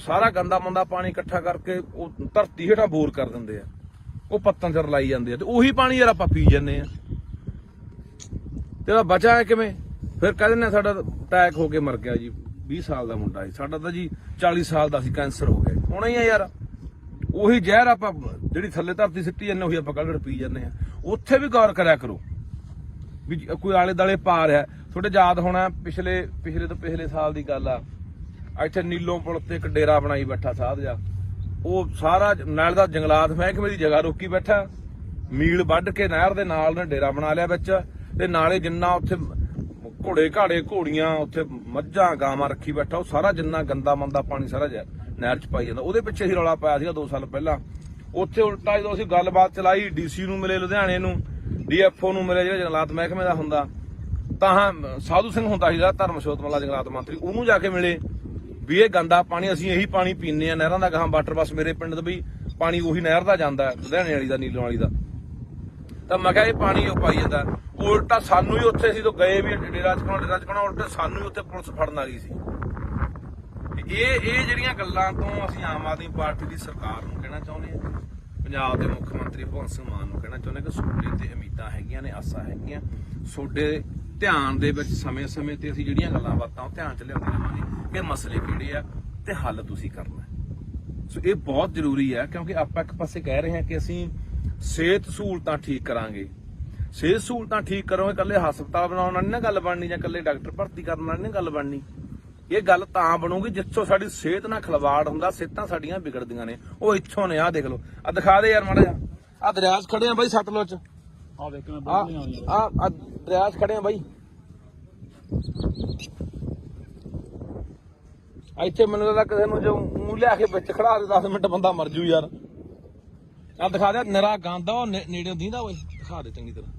ਸਾਰਾ ਗੰਦਾ ਮੰਦਾ ਪਾਣੀ ਇਕੱਠਾ ਕਰਕੇ ਉਹ ਧਰਤੀ ਹੇਠਾਂ ਬੋਰ ਕਰ ਦਿੰਦੇ ਆ, ਉਹ ਪੱਤਾਂ ਚ ਰਲਾਈ ਜਾਂਦੇ ਆ, ਤੇ ਉਹੀ ਪਾਣੀ ਯਾਰ ਆਪਾਂ ਪੀ ਜਾਂਦੇ ਆ। ਤੇ ਬਚਾ ਹੈ ਕਿਵੇਂ? ਫਿਰ ਕਹਿੰਦੇ ਨੇ ਸਾਡਾ ਅਟੈਕ ਹੋ ਕੇ ਮਰ ਗਿਆ ਜੀ, 20 ਸਾਲ ਦਾ ਮੁੰਡਾ ਸੀ ਸਾਡਾ, ਤਾਂ ਜੀ 40 ਸਾਲ ਦਾ ਸੀ, ਕੈਂਸਰ ਹੋ ਗਿਆ। ਹੋਣਾ ਹੀ ਆ ਯਾਰ, ਉਹੀ ਜ਼ਹਿਰ ਆਪਾਂ ਜਿਹੜੀ ਥੱਲੇ ਧਰਤੀ ਸਿੱਟੀ ਜਾਂਦੇ ਉਹੀ ਆਪਾਂ ਕੱਢ ਪੀ ਜਾਂਦੇ ਆ। ਉੱਥੇ ਵੀ ਗੌਰ ਕਰਿਆ ਕਰੋ ਵੀ ਕੋਈ ਆਲੇ ਦਾਲੇ ਪਾ ਰਿਹਾ। ਤੁਹਾਡੇ ਯਾਦ ਹੋਣਾ ਪਿਛਲੇ ਤੋਂ ਪਿਛਲੇ ਸਾਲ ਦੀ ਗੱਲ ਆ, ਇੱਥੇ ਨੀਲੋਂ ਪੁਲ ਤੇ ਇੱਕ ਡੇਰਾ ਬਣਾਈ ਬੈਠਾ ਸਾਧ ਜਾ, ਉਹ ਸਾਰਾ ਨਾਲ ਦਾ ਜੰਗਲਾਤ ਮਹਿਕਮੇ ਦੀ ਜਗ੍ਹਾ ਰੋਕੀ ਬੈਠਾ, ਮੀਲ ਵੱਢ ਕੇ ਨਹਿਰ ਦੇ ਨਾਲ ਨੇ ਡੇਰਾ ਬਣਾ ਲਿਆ ਵਿੱਚ, ਤੇ ਨਾਲੇ ਜਿੰਨਾ ਉੱਥੇ ਘੋੜੇ ਘਾੜੇ ਘੋੜੀਆਂ, ਉੱਥੇ ਮੱਝਾਂ ਗਾਵਾਂ ਰੱਖੀ ਬੈਠਾ, ਉਹ ਸਾਰਾ ਜਿੰਨਾ ਗੰਦਾ ਮੰਦਾ ਪਾਣੀ ਸਾਰਾ ਨਹਿਰ ਚ ਪਾਈ ਜਾਂਦਾ। ਉਹਦੇ ਪਿੱਛੇ ਹੀ ਰੌਲਾ ਪਾਇਆ ਸੀਗਾ 2 ਸਾਲ ਪਹਿਲਾਂ। ਉੱਥੇ ਉਲਟਾ ਜਦੋਂ ਅਸੀਂ ਗੱਲਬਾਤ ਚਲਾਈ, ਡੀਸੀ ਨੂੰ ਮਿਲੇ ਲੁਧਿਆਣੇ ਨੂੰ, ਡੀਐਫਓ ਨੂੰ ਮਿਲੇ ਜਿਹੜਾ ਜੰਗਲਾਤ ਮਹਿਕਮੇ ਦਾ ਹੁੰਦਾ, ਤਾਂ ਸਾਧੂ ਸਿੰਘ ਹੁੰਦਾ ਸੀ ਜਿਹੜਾ ਧਰਮਸ਼ੋਤ ਮੱਲਾ ਜੰਗਲਾਤ ਮੰਤਰੀ, ਉਹਨੂੰ ਜਾ ਕੇ ਮਿਲੇ ਵੀ ਇਹ ਗੰਦਾ ਪਾਣੀ ਅਸੀਂ ਇਹੀ ਪਾਣੀ ਪੀਂਦੇ ਆ ਨਹਿਰਾਂ ਦਾ, ਗਾਹਾਂ ਵਾਟਰ ਬੱਸ ਮੇਰੇ ਪਿੰਡ ਦਾ ਵੀ ਪਾਣੀ ਉਹੀ ਨਹਿਰ ਦਾ ਜਾਂਦਾ ਲੁਧਿਆਣੇ ਵਾਲੀ ਦਾ, ਨੀਲੋਂ ਵਾਲੀ ਦਾ। ਤਾਂ ਮੈਂ ਕਿਹਾ ਇਹ ਪਾਣੀ ਉਹ ਪਾਈ ਜਾਂਦਾ। ਉਲਟਾ ਸਾਨੂੰ ਹੀ ਉੱਥੇ ਅਸੀਂ ਤੋਂ ਗਏ ਵੀ ਡੇਰਾ ਚਕਾਉਣਾ, ਉਲਟਾ ਸਾਨੂੰ ਹੀ ਉੱਥੇ ਪੁਲਿਸ ਫੜਨ ਆ ਗਈ ਸੀ। ਇਹ ਜਿਹੜੀਆਂ ਗੱਲਾਂ ਤੋਂ ਅਸੀਂ ਆਮ ਆਦਮੀ ਪਾਰਟੀ ਦੀ ਸਰਕਾਰ ਨੂੰ ਕਹਿਣਾ ਚਾਹੁੰਦੇ ਆ, ਪੰਜਾਬ ਦੇ ਮੁੱਖ ਮੰਤਰੀ ਭਗਵੰਤ ਸਿੰਘ ਮਾਨ ਨੂੰ ਕਹਿਣਾ ਚਾਹੁੰਦੇ ਕਿ ਤੁਹਾਡੇ ਤੇ ਉਮੀਦਾਂ ਹੈਗੀਆਂ ਨੇ, ਆਸਾਂ ਹੈਗੀਆਂ, ਤੁਹਾਡੇ ਧਿਆਨ ਦੇ ਵਿੱਚ ਸਮੇਂ-ਸਮੇਂ ਤੇ ਅਸੀਂ ਜਿਹੜੀਆਂ ਗੱਲਾਂ ਬਾਤਾਂ ਉਹ ਧਿਆਨ ਚ ਲਿਆਉਂਦੇ ਰਹਾਂਗੇ ਕਿ ਮਸਲੇ ਕਿਹੜੇ ਆ ਤੇ ਹੱਲ ਤੁਸੀਂ ਕਰਨਾ। ਸੋ ਇਹ ਬਹੁਤ ਜ਼ਰੂਰੀ ਹੈ, ਕਿਉਂਕਿ ਆਪਾਂ ਇੱਕ ਪਾਸੇ ਕਹਿ ਰਹੇ ਹਾਂ ਕਿ ਅਸੀਂ ਸਿਹਤ ਸਹੂਲਤਾਂ ਠੀਕ ਕਰਾਂਗੇ। ਸਿਹਤ ਸਹੂਲਤਾਂ ਠੀਕ ਕਰੋਗੇ, ਇਕੱਲੇ ਹਸਪਤਾਲ ਬਣਾਉਣ ਨਾਲ ਨਹੀਂ ਨਾ ਗੱਲ ਬਣਨੀ, ਜਾਂ ਇਕੱਲੇ ਡਾਕਟਰ ਭਰਤੀ ਕਰਨ ਨਾਲ ਨਹੀਂ ਗੱਲ ਬਣਨੀ। ਇਹ ਗੱਲ ਤਾਂ ਬਣੂਗੀ ਜਿੱਥੋਂ ਸਾਡੀ ਸਿਹਤ ਨਾਲ ਖਿਲਵਾੜ ਹੁੰਦਾ, ਸਿਹਤਾਂ ਸਾਡੀਆਂ ਵਿਗੜਦੀਆਂ ਨੇ। ਉਹ ਇੱਥੋਂ ਨੇ, ਆਹ ਦੇਖ ਲਓ, ਆਹ ਦਿਖਾ ਦੇ ਯਾਰ ਮਾੜਾ ਜਿਹਾ, ਆਹ ਦਰਿਆ 'ਚ ਖੜੇ ਆ ਬਾਈ ਸਤਲੁਜ 'ਚ, ਆ ਦੇਖ ਮੈਂ ਆਹ ਦਰਿਆ 'ਚ ਖੜੇ ਆ ਬਾਈ। ਇੱਥੇ ਮੈਨੂੰ ਲੱਗਦਾ ਕਿਸੇ ਨੂੰ ਜੋ ਮੂੰਹ ਲਿਆ ਕੇ ਵਿੱਚ ਖੜਾ ਦੇ 10 ਮਿੰਟ ਬੰਦਾ ਮਰ ਜੂ ਯਾਰ। ਆਹ ਦਿਖਾ ਦੇ, ਨਿਰਾ ਗੰਦ ਆ, ਉਹ ਨੇੜੇ ਦੀਂਦਾ ਓਏ, ਦਿਖਾ ਦੇ ਚੰਗੀ ਤਰ੍ਹਾਂ।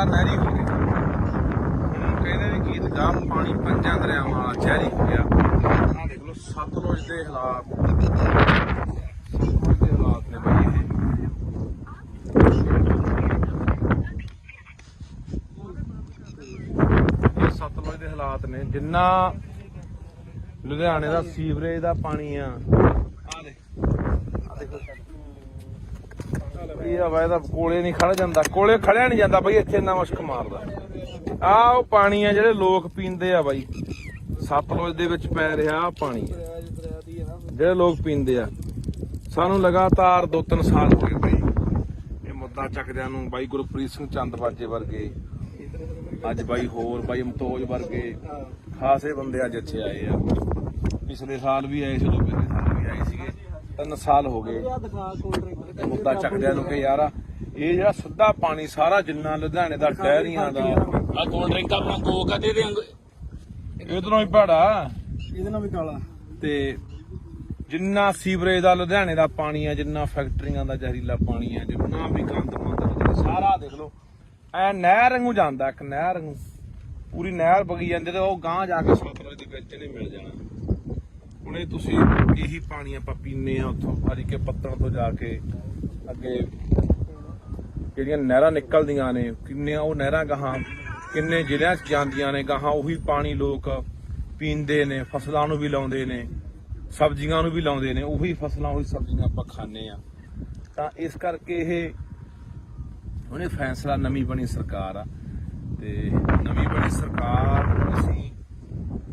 ਨਹਿਰੀ ਹੋ ਗਿਆ, ਹੁਣ ਕਹਿੰਦੇ ਵੀ ਗੀਤ ਗਾ ਪਾਣੀ 5 ਦਰਿਆਵਾਂ ਵਾਲਾ ਜ਼ਹਿਰੀ ਹੋ ਗਿਆ। ਆਹ ਦੇਖ ਲਓ ਸਤਲੁਜ ਦੇ ਹਾਲਾਤ ਨੇ ਬਈ। ਇਹ ਸਤਲੁਜ ਦੇ ਹਾਲਾਤ ਨੇ, ਜਿੰਨਾ ਲੁਧਿਆਣੇ ਦਾ ਸੀਵਰੇਜ ਦਾ ਪਾਣੀ ਆ। ਆਹ ਦੇਖੋ ਇਹਦਾ ਵਾਇਦਾ ਕੋਲੇ ਨਹੀਂ ਖੜ ਜਾਂਦਾ, ਕੋਲੇ ਖੜਿਆ ਨਹੀਂ ਜਾਂਦਾ ਬਾਈ, ਇੱਥੇ ਇੰਨਾ ਮੁਸ਼ਕ ਮਾਰਦਾ। ਆਹ ਉਹ ਪਾਣੀ ਆ ਜਿਹੜੇ ਲੋਕ ਪੀਂਦੇ ਆ ਬਾਈ, ਸਤਲੁਜ ਦੇ ਵਿੱਚ ਪੈ ਰਿਹਾ ਪਾਣੀ ਜਿਹੜੇ ਲੋਕ ਪੀਂਦੇ ਆ। ਸਾਨੂੰ ਲਗਾਤਾਰ 2-3 ਸਾਲ ਹੋ ਗਏ ਬਾਈ ਇਹ ਮੁੱਦਾ ਚੱਕਦਿਆਂ ਨੂੰ। ਬਾਈ ਗੁਰਪ੍ਰੀਤ ਸਿੰਘ ਚੰਦਬਾਜੇ ਵਰਗੇ, ਅੱਜ ਬਾਈ ਹੋਰ ਬਾਈ ਮਤੋਜ ਵਰਗੇ ਖਾਸੇ ਬੰਦੇ ਅੱਜ ਇੱਥੇ ਆਏ ਆ। ਪਿਛਲੇ ਸਾਲ ਵੀ ਆਏ ਸੀ, ਉਦੋਂ ਪਿਛਲੇ ਸਾਲ ਵੀ ਆਏ ਸੀਗੇ। 3 ਸਾਲ ਹੋ ਗਏ ਮੁੱਦਾ ਚੱਕਦਿਆਂ ਨੂੰ ਕਿ ਯਾਰ ਇਹ ਜਿਹੜਾ ਸਿੱਧਾ ਪਾਣੀ ਸਾਰਾ ਜਿੰਨਾ ਲੁਧਿਆਣੇ ਦਾ ਡੈਰੀਆਂ ਦਾ, ਆ ਕੋਲਡ ਡਰਿੰਕ ਆਪਣਾ ਕੋਕ ਆ, ਦੇ ਇਧਰੋਂ ਹੀ ਭਾੜਾ, ਇਹਦੇ ਨਾਲ ਵੀ ਕਾਲਾ, ਤੇ ਜਿੰਨਾ ਸੀਵਰੇਜ ਦਾ ਲੁਧਿਆਣੇ ਦਾ ਪਾਣੀ ਆ, ਜਿੰਨਾ ਫੈਕਟਰੀਆਂ ਦਾ ਜ਼ਹਿਰੀਲਾ ਪਾਣੀ ਆ, ਜਿੰਨਾ ਵੀ ਗੰਦ ਮੰਦ ਸਾਰਾ ਦੇਖ ਲਓ ਐ ਨਹਿਰ ਵਾਂਗੂ ਜਾਂਦਾ, ਇੱਕ ਨਹਿਰ ਵਾਂਗੂ ਪੂਰੀ ਨਹਿਰ ਵਗੀ ਜਾਂਦੀ, ਤੇ ਉਹ ਗਾਂਹ ਜਾ ਕੇ ਸਤਲੁਜ ਦੇ ਵਿੱਚ ਨਹੀਂ ਮਿਲ ਜਾਣਾ। ਹੁਣ ਇਹ ਤੁਸੀਂ ਇਹੀ ਪਾਣੀ ਆਪਾਂ ਪੀਂਦੇ ਆ ਉੱਥੋਂ ਹਰੀਕੇ ਪੱਤਣ ਤੋਂ ਜਾ ਕੇ ਅੱਗੇ ਜਿਹੜੀਆਂ ਨਹਿਰਾਂ ਨਿਕਲਦੀਆਂ ਨੇ, ਕਿੰਨੀਆਂ ਉਹ ਨਹਿਰਾਂ ਗਾਹਾਂ ਕਿੰਨੇ ਜ਼ਿਲ੍ਹਿਆਂ 'ਚ ਜਾਂਦੀਆਂ ਨੇ, ਗਾਹਾਂ ਉਹੀ ਪਾਣੀ ਲੋਕ ਪੀਂਦੇ ਨੇ, ਫਸਲਾਂ ਨੂੰ ਵੀ ਲਾਉਂਦੇ ਨੇ, ਸਬਜ਼ੀਆਂ ਨੂੰ ਵੀ ਲਾਉਂਦੇ ਨੇ, ਉਹੀ ਫਸਲਾਂ ਉਹੀ ਸਬਜ਼ੀਆਂ ਆਪਾਂ ਖਾਂਦੇ ਆ। ਤਾਂ ਇਸ ਕਰਕੇ ਇਹ ਉਹਨੇ ਫੈਸਲਾ, ਨਵੀਂ ਬਣੀ ਸਰਕਾਰ ਆ ਤੇ ਨਵੀਂ ਬਣੀ ਸਰਕਾਰ ਨੂੰ ਅਸੀਂ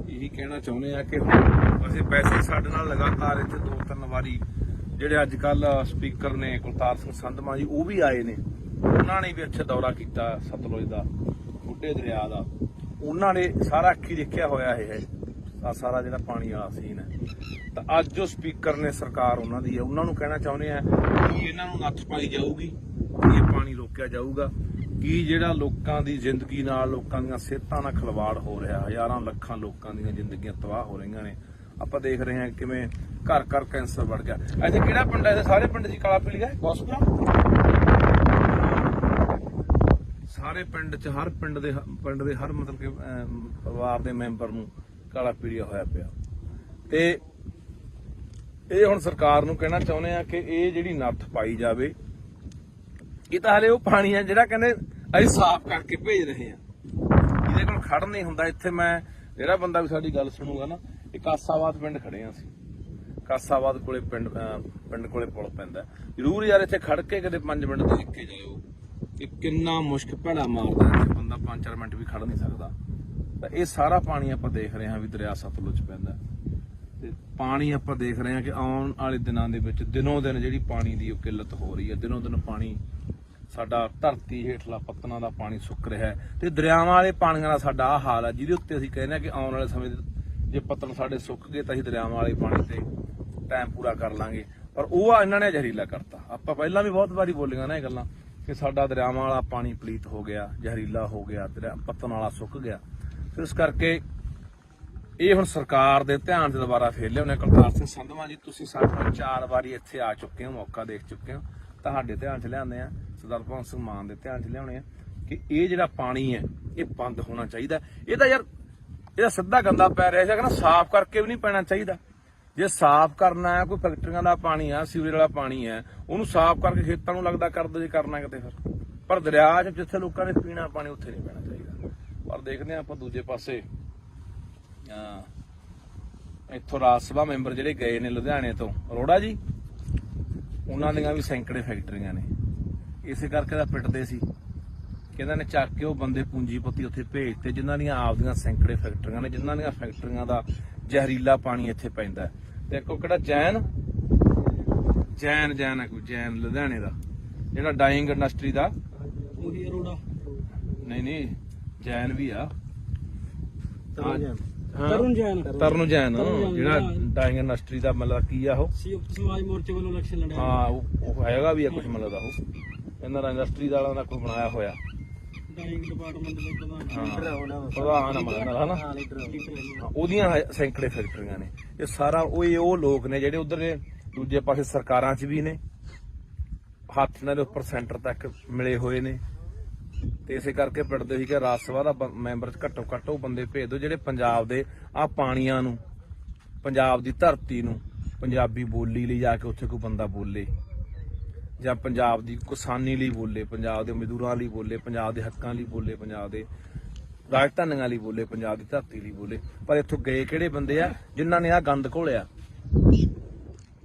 ਇਹੀ ਕਹਿਣਾ ਚਾਹੁੰਦੇ ਆ ਕਿ ਅਸੀਂ ਪੈਸੇ ਸਾਡੇ ਨਾਲ ਲਗਾਤਾਰ ਇੱਥੇ 2-3 ਵਾਰੀ ਜਿਹੜੇ ਅੱਜ ਕੱਲ ਸਪੀਕਰ ਨੇ ਕੁਲਤਾਰ ਸਿੰਘ ਸੰਧਮਾ ਜੀ ਉਹ ਵੀ ਆਏ ਨੇ, ਉਹਨਾਂ ਨੇ ਵੀ ਇੱਥੇ ਦੌਰਾ ਕੀਤਾ ਸਤਲੁਜ ਦਾ, ਬੁੱਢੇ ਦਰਿਆ ਦਾ, ਉਹਨਾਂ ਨੇ ਸਾਰਾ ਅੱਖੀ ਦੇਖਿਆ ਹੋਇਆ ਇਹ ਆ ਸਾਰਾ ਜਿਹੜਾ ਪਾਣੀ ਵਾਲਾ ਸੀਨ ਹੈ। ਤਾਂ ਅੱਜ ਜੋ ਸਪੀਕਰ ਨੇ ਸਰਕਾਰ ਉਹਨਾਂ ਦੀ ਹੈ, ਉਹਨਾਂ ਨੂੰ ਕਹਿਣਾ ਚਾਹੁੰਦੇ ਆ ਕਿ ਇਹਨਾਂ ਨੂੰ ਨੱਥ ਪਾਈ ਜਾਊਗੀ, ਇਹ ਪਾਣੀ ਰੋਕਿਆ ਜਾਊਗਾ ਕਿ ਜਿਹੜਾ ਲੋਕਾਂ ਦੀ ਜ਼ਿੰਦਗੀ ਨਾਲ, ਲੋਕਾਂ ਦੀਆਂ ਸਿਹਤਾਂ ਨਾਲ ਖਿਲਵਾੜ ਹੋ ਰਿਹਾ, ਹਜ਼ਾਰਾਂ ਲੱਖਾਂ ਲੋਕਾਂ ਦੀਆਂ ਜ਼ਿੰਦਗੀਆਂ ਤਬਾਹ ਹੋ ਰਹੀਆਂ ਨੇ। ਆਪਾਂ ਦੇਖ ਰਹੇ ਹਾਂ ਕਿਵੇਂ ਘਰ ਘਰ ਕੈਂਸਰ ਵੱਧ ਗਿਆ। ਇੱਥੇ ਕਿਹੜਾ ਪਿੰਡ ਹੈ? ਸਾਰੇ ਪਿੰਡ ਦੀ ਕਾਲਾ ਪੀਲੀਆ ਹਸਪਤਾਲ, ਸਾਰੇ ਪਿੰਡ ਚ ਹਰ ਪਿੰਡ ਦੇ ਹਰ ਮਤਲਬ ਕਿ ਪਰਿਵਾਰ ਦੇ ਮੈਂਬਰ ਨੂੰ ਕਾਲਾ ਪੀਲੀਆ ਹੋਇਆ ਪਿਆ। ਤੇ ਇਹ ਹੁਣ ਸਰਕਾਰ ਨੂੰ ਕਹਿਣਾ ਚਾਹੁੰਦੇ ਆ ਕਿ ਇਹ ਜਿਹੜੀ ਨੱਥ ਪਾਈ ਜਾਵੇ। ਇਹ ਤਾਂ ਹਲੇ ਉਹ ਪਾਣੀ ਆ ਜਿਹੜਾ ਕਹਿੰਦੇ ਅਸੀਂ ਸਾਫ਼ ਕਰਕੇ ਭੇਜ ਰਹੇ ਆ, ਇਹਦੇ ਕੋਲ ਖੜ ਨਹੀਂ ਹੁੰਦਾ। ਇੱਥੇ ਮੈਂ ਜਿਹੜਾ ਬੰਦਾ ਵੀ ਸਾਡੀ ਗੱਲ ਸੁਣੂਗਾ ਨਾ, ਇਹ ਕਾਸਾਬਾਦ ਪਿੰਡ ਖੜੇ ਆ ਅਸੀਂ, ਕਾਸਾਬਾਦ ਕੋਲੇ ਪਿੰਡ ਕੋਲੇ ਪੁਲ ਪੈਂਦਾ, ਜ਼ਰੂਰ ਯਾਰ ਇੱਥੇ ਖੜ ਕੇ ਕਦੇ 5 ਮਿੰਟ ਦੇਖ ਕੇ ਜਾਇਓ ਕਿ ਕਿੰਨਾ ਮੁਸ਼ਕ ਭੈੜਾ ਮਾਰਦਾ, ਇੱਥੇ ਬੰਦਾ 5-4 ਮਿੰਟ ਵੀ ਖੜ ਨਹੀਂ ਸਕਦਾ। ਤਾਂ ਇਹ ਸਾਰਾ ਪਾਣੀ ਆਪਾਂ ਦੇਖ ਰਹੇ ਹਾਂ ਵੀ ਦਰਿਆ ਸਤਲੁਜ ਪੈਂਦਾ, ਤੇ ਪਾਣੀ ਆਪਾਂ ਦੇਖ ਰਹੇ ਹਾਂ ਕਿ ਆਉਣ ਵਾਲੇ ਦਿਨਾਂ ਦੇ ਵਿੱਚ ਦਿਨੋਂ ਦਿਨ ਜਿਹੜੀ ਪਾਣੀ ਦੀ ਉਹ ਕਿੱਲਤ ਹੋ ਰਹੀ ਹੈ, ਦਿਨੋਂ ਦਿਨ ਪਾਣੀ ਸਾਡਾ ਧਰਤੀ ਹੇਠਲਾ ਪੱਤਨਾਂ ਦਾ ਪਾਣੀ ਸੁੱਕ ਰਿਹਾ ਹੈ, ਤੇ ਦਰਿਆਵਾਂ ਵਾਲੇ ਪਾਣੀਆਂ ਦਾ ਸਾਡਾ ਆਹ ਹਾਲ ਹੈ, ਜਿਹਦੇ ਉੱਤੇ ਅਸੀਂ ਕਹਿੰਦੇ ਹਾਂ ਕਿ ਆਉਣ ਵਾਲੇ ਸਮੇਂ ਜੇ ਪੱਤਨ ਸਾਡੇ ਸੁੱਕ ਗਏ ਤਾਂ ਅਸੀਂ ਦਰਿਆਵਾਂ ਵਾਲੇ ਪਾਣੀ ਤੇ ਟਾਈਮ ਪੂਰਾ ਕਰ ਲਾਂਗੇ। ਪਰ ਉਹ ਇਹਨਾਂ ਨੇ ਜ਼ਹਿਰੀਲਾ ਕਰਤਾ। ਆਪਾਂ ਪਹਿਲਾਂ ਵੀ ਬਹੁਤ ਵਾਰੀ ਬੋਲੀਆਂ ਨਾ ਇਹ ਗੱਲਾਂ ਕਿ ਸਾਡਾ ਦਰਿਆਵਾਂ ਵਾਲਾ ਪਾਣੀ ਪਲੀਤ ਹੋ ਗਿਆ, ਜ਼ਹਿਰੀਲਾ ਹੋ ਗਿਆ, ਪੱਤਨ ਵਾਲਾ ਸੁੱਕ ਗਿਆ। ਫਿਰ ਇਸ ਕਰਕੇ ਇਹ ਹੁਣ ਸਰਕਾਰ ਦੇ ਧਿਆਨ 'ਚ ਦੁਬਾਰਾ ਫੇਰ ਲਿਆਉਣੇ। ਕੁਲਤਾਰ ਸਿੰਘ ਸੰਧਵਾਂ ਜੀ, ਤੁਸੀਂ ਸਾਡੇ ਨਾਲ 4 ਵਾਰੀ ਇੱਥੇ ਆ ਚੁੱਕੇ ਹੋ, ਮੌਕਾ ਦੇਖ ਚੁੱਕੇ ਹੋ, ਤੁਹਾਡੇ ਧਿਆਨ 'ਚ ਲਿਆਉਂਦੇ ਆ, ਸਰਦਾਰ ਭਗਵੰਤ ਸਿੰਘ ਮਾਨ ਦੇ ਧਿਆਨ 'ਚ ਲਿਆਉਣੇ ਆ ਕਿ ਇਹ ਜਿਹੜਾ ਪਾਣੀ ਹੈ ਇਹ ਬੰਦ ਹੋਣਾ ਚਾਹੀਦਾ। ਇਹ ਤਾਂ ਯਾਰ ਇਹਦਾ ਸਿੱਧਾ ਗੰਦਾ ਪੈ ਰਿਹਾ ਸੀ, ਕਹਿੰਦਾ ਸਾਫ਼ ਕਰਕੇ ਵੀ ਨਹੀਂ ਪੈਣਾ ਚਾਹੀਦਾ। ਜੇ ਸਾਫ਼ ਕਰਨਾ ਹੈ, ਕੋਈ ਫੈਕਟਰੀਆਂ ਦਾ ਪਾਣੀ ਆ, ਸੀਵਰੇਜ ਵਾਲਾ ਪਾਣੀ ਹੈ, ਉਹਨੂੰ ਸਾਫ਼ ਕਰਕੇ ਖੇਤਾਂ ਨੂੰ ਲੱਗਦਾ ਕਰ ਦੋ ਜੇ ਕਰਨਾ ਕਿਤੇ ਫਿਰ। ਪਰ ਦਰਿਆ 'ਚ ਜਿੱਥੇ ਲੋਕਾਂ ਨੇ ਪੀਣਾ ਪਾਣੀ ਉੱਥੇ ਨਹੀਂ ਪੈਣਾ ਚਾਹੀਦਾ। ਪਰ ਦੇਖਦੇ ਹਾਂ ਆਪਾਂ ਦੂਜੇ ਪਾਸੇ ਇੱਥੋਂ ਰਾਜ ਸਭਾ ਮੈਂਬਰ ਜਿਹੜੇ ਗਏ ਨੇ ਲੁਧਿਆਣੇ ਤੋਂ, ਅਰੋੜਾ ਜੀ, ਉਹਨਾਂ ਦੀਆਂ ਵੀ ਸੈਂਕੜੇ ਫੈਕਟਰੀਆਂ ਨੇ, ਇਸੇ ਕਰਕੇ ਤਾਂ ਪਿੱਟਦੇ ਸੀ ਕਿ ਇਹਨਾਂ ਨੇ ਚੱਕ ਕੇ ਉਹ ਬੰਦੇ ਪੂੰਜੀਪਤੀ ਉੱਥੇ ਭੇਜਤੇ ਜਿਨ੍ਹਾਂ ਦੀਆਂ ਆਪਦੀਆਂ ਸੈਂਕੜੇ ਫੈਕਟਰੀਆਂ ਨੇ, ਜਿਨ੍ਹਾਂ ਦੀਆਂ ਫੈਕਟਰੀਆਂ ਦਾ ਜ਼ਹਿਰੀਲਾ ਪਾਣੀ ਇੱਥੇ ਪੈਂਦਾ। ਤੇ ਇੱਕੋ ਕਿਹੜਾ ਜੈਨ ਹੈ, ਕੋਈ ਜੈਨ ਲੁਧਿਆਣੇ ਦਾ ਜਿਹੜਾ ਡਾਈਂਗ ਇੰਡਸਟਰੀ ਦਾ, ਉਹੀ ਅਰੋੜਾ ਨਹੀਂ ਜੈਨ ਵੀ ਆ, ਤਰੁਣ ਜੈਨ ਜਿਹੜਾ ਡਾਈਂਗ ਇੰਡਸਟਰੀ ਦਾ ਮਤਲਬ ਕੀ ਆ ਉਹ ਸੰਯੁਕਤ ਸਮਾਜ ਮੋਰਚੇ ਵੱਲੋਂ ਇਲੈਕਸ਼ਨ ਲੜਿਆ। ਹਾਂ ਉਹ ਹੈਗਾ ਵੀ ਆ ਕੁਝ ਮਤਲਬ ਦਾ, ਉਹ ਇਹਨਾਂ ਦਾ ਇੰਡਸਟਰੀ ਵਾਲਿਆਂ ਦਾ ਕੋਈ ਬਣਾਇਆ ਹੋਇਆ ਡਾਈਂਗ ਡਿਪਾਰਟਮੈਂਟ ਦੇ ਪ੍ਰਧਾਨ ਹਨਾ, ਉਹਦੀਆਂ ਸੈਂਕੜੇ ਫੈਕਟਰੀਆਂ ਨੇ। ਇਹ ਸਾਰਾ ਉਹ ਲੋਕ ਨੇ ਜਿਹੜੇ ਉਧਰ ਦੂਜੇ ਪਾਸੇ ਸਰਕਾਰਾਂ 'ਚ ਵੀ ਨੇ, ਹੱਥ ਇਹਨਾਂ ਦੇ ਉੱਪਰ ਸੈਂਟਰ ਤੱਕ ਮਿਲੇ ਹੋਏ ਨੇ। ਤੇ ਇਸੇ ਕਰਕੇ ਪਿੰਡਦੇ ਸੀ ਕਿ ਰਾਜ ਸਭਾ ਦਾ ਮੈਂਬਰ ਘੱਟੋ ਘੱਟ ਉਹ ਬੰਦੇ ਭੇਜ ਦਿਓ ਜਿਹੜੇ ਪੰਜਾਬ ਦੇ ਆਹ ਪਾਣੀਆਂ ਨੂੰ, ਪੰਜਾਬ ਦੀ ਧਰਤੀ ਨੂੰ, ਪੰਜਾਬੀ ਬੋਲੀ ਲਈ ਜਾ ਕੇ ਉੱਥੇ ਕੋਈ ਬੰਦਾ ਬੋਲੇ, ਜਾਂ ਪੰਜਾਬ ਦੀ ਕਿਸਾਨੀ ਲਈ ਬੋਲੇ, ਪੰਜਾਬ ਦੇ ਮਜ਼ਦੂਰਾਂ ਲਈ ਬੋਲੇ, ਪੰਜਾਬ ਦੇ ਹੱਕਾਂ ਲਈ ਬੋਲੇ, ਪੰਜਾਬ ਦੇ ਰਾਜਧਾਨੀਆਂ ਲਈ ਬੋਲੇ, ਪੰਜਾਬ ਦੀ ਧਰਤੀ ਲਈ ਬੋਲੇ। ਪਰ ਇੱਥੋਂ ਗਏ ਕਿਹੜੇ ਬੰਦੇ ਆ ਜਿਨ੍ਹਾਂ ਨੇ ਆਹ ਗੰਦ ਘੋਲਿਆ,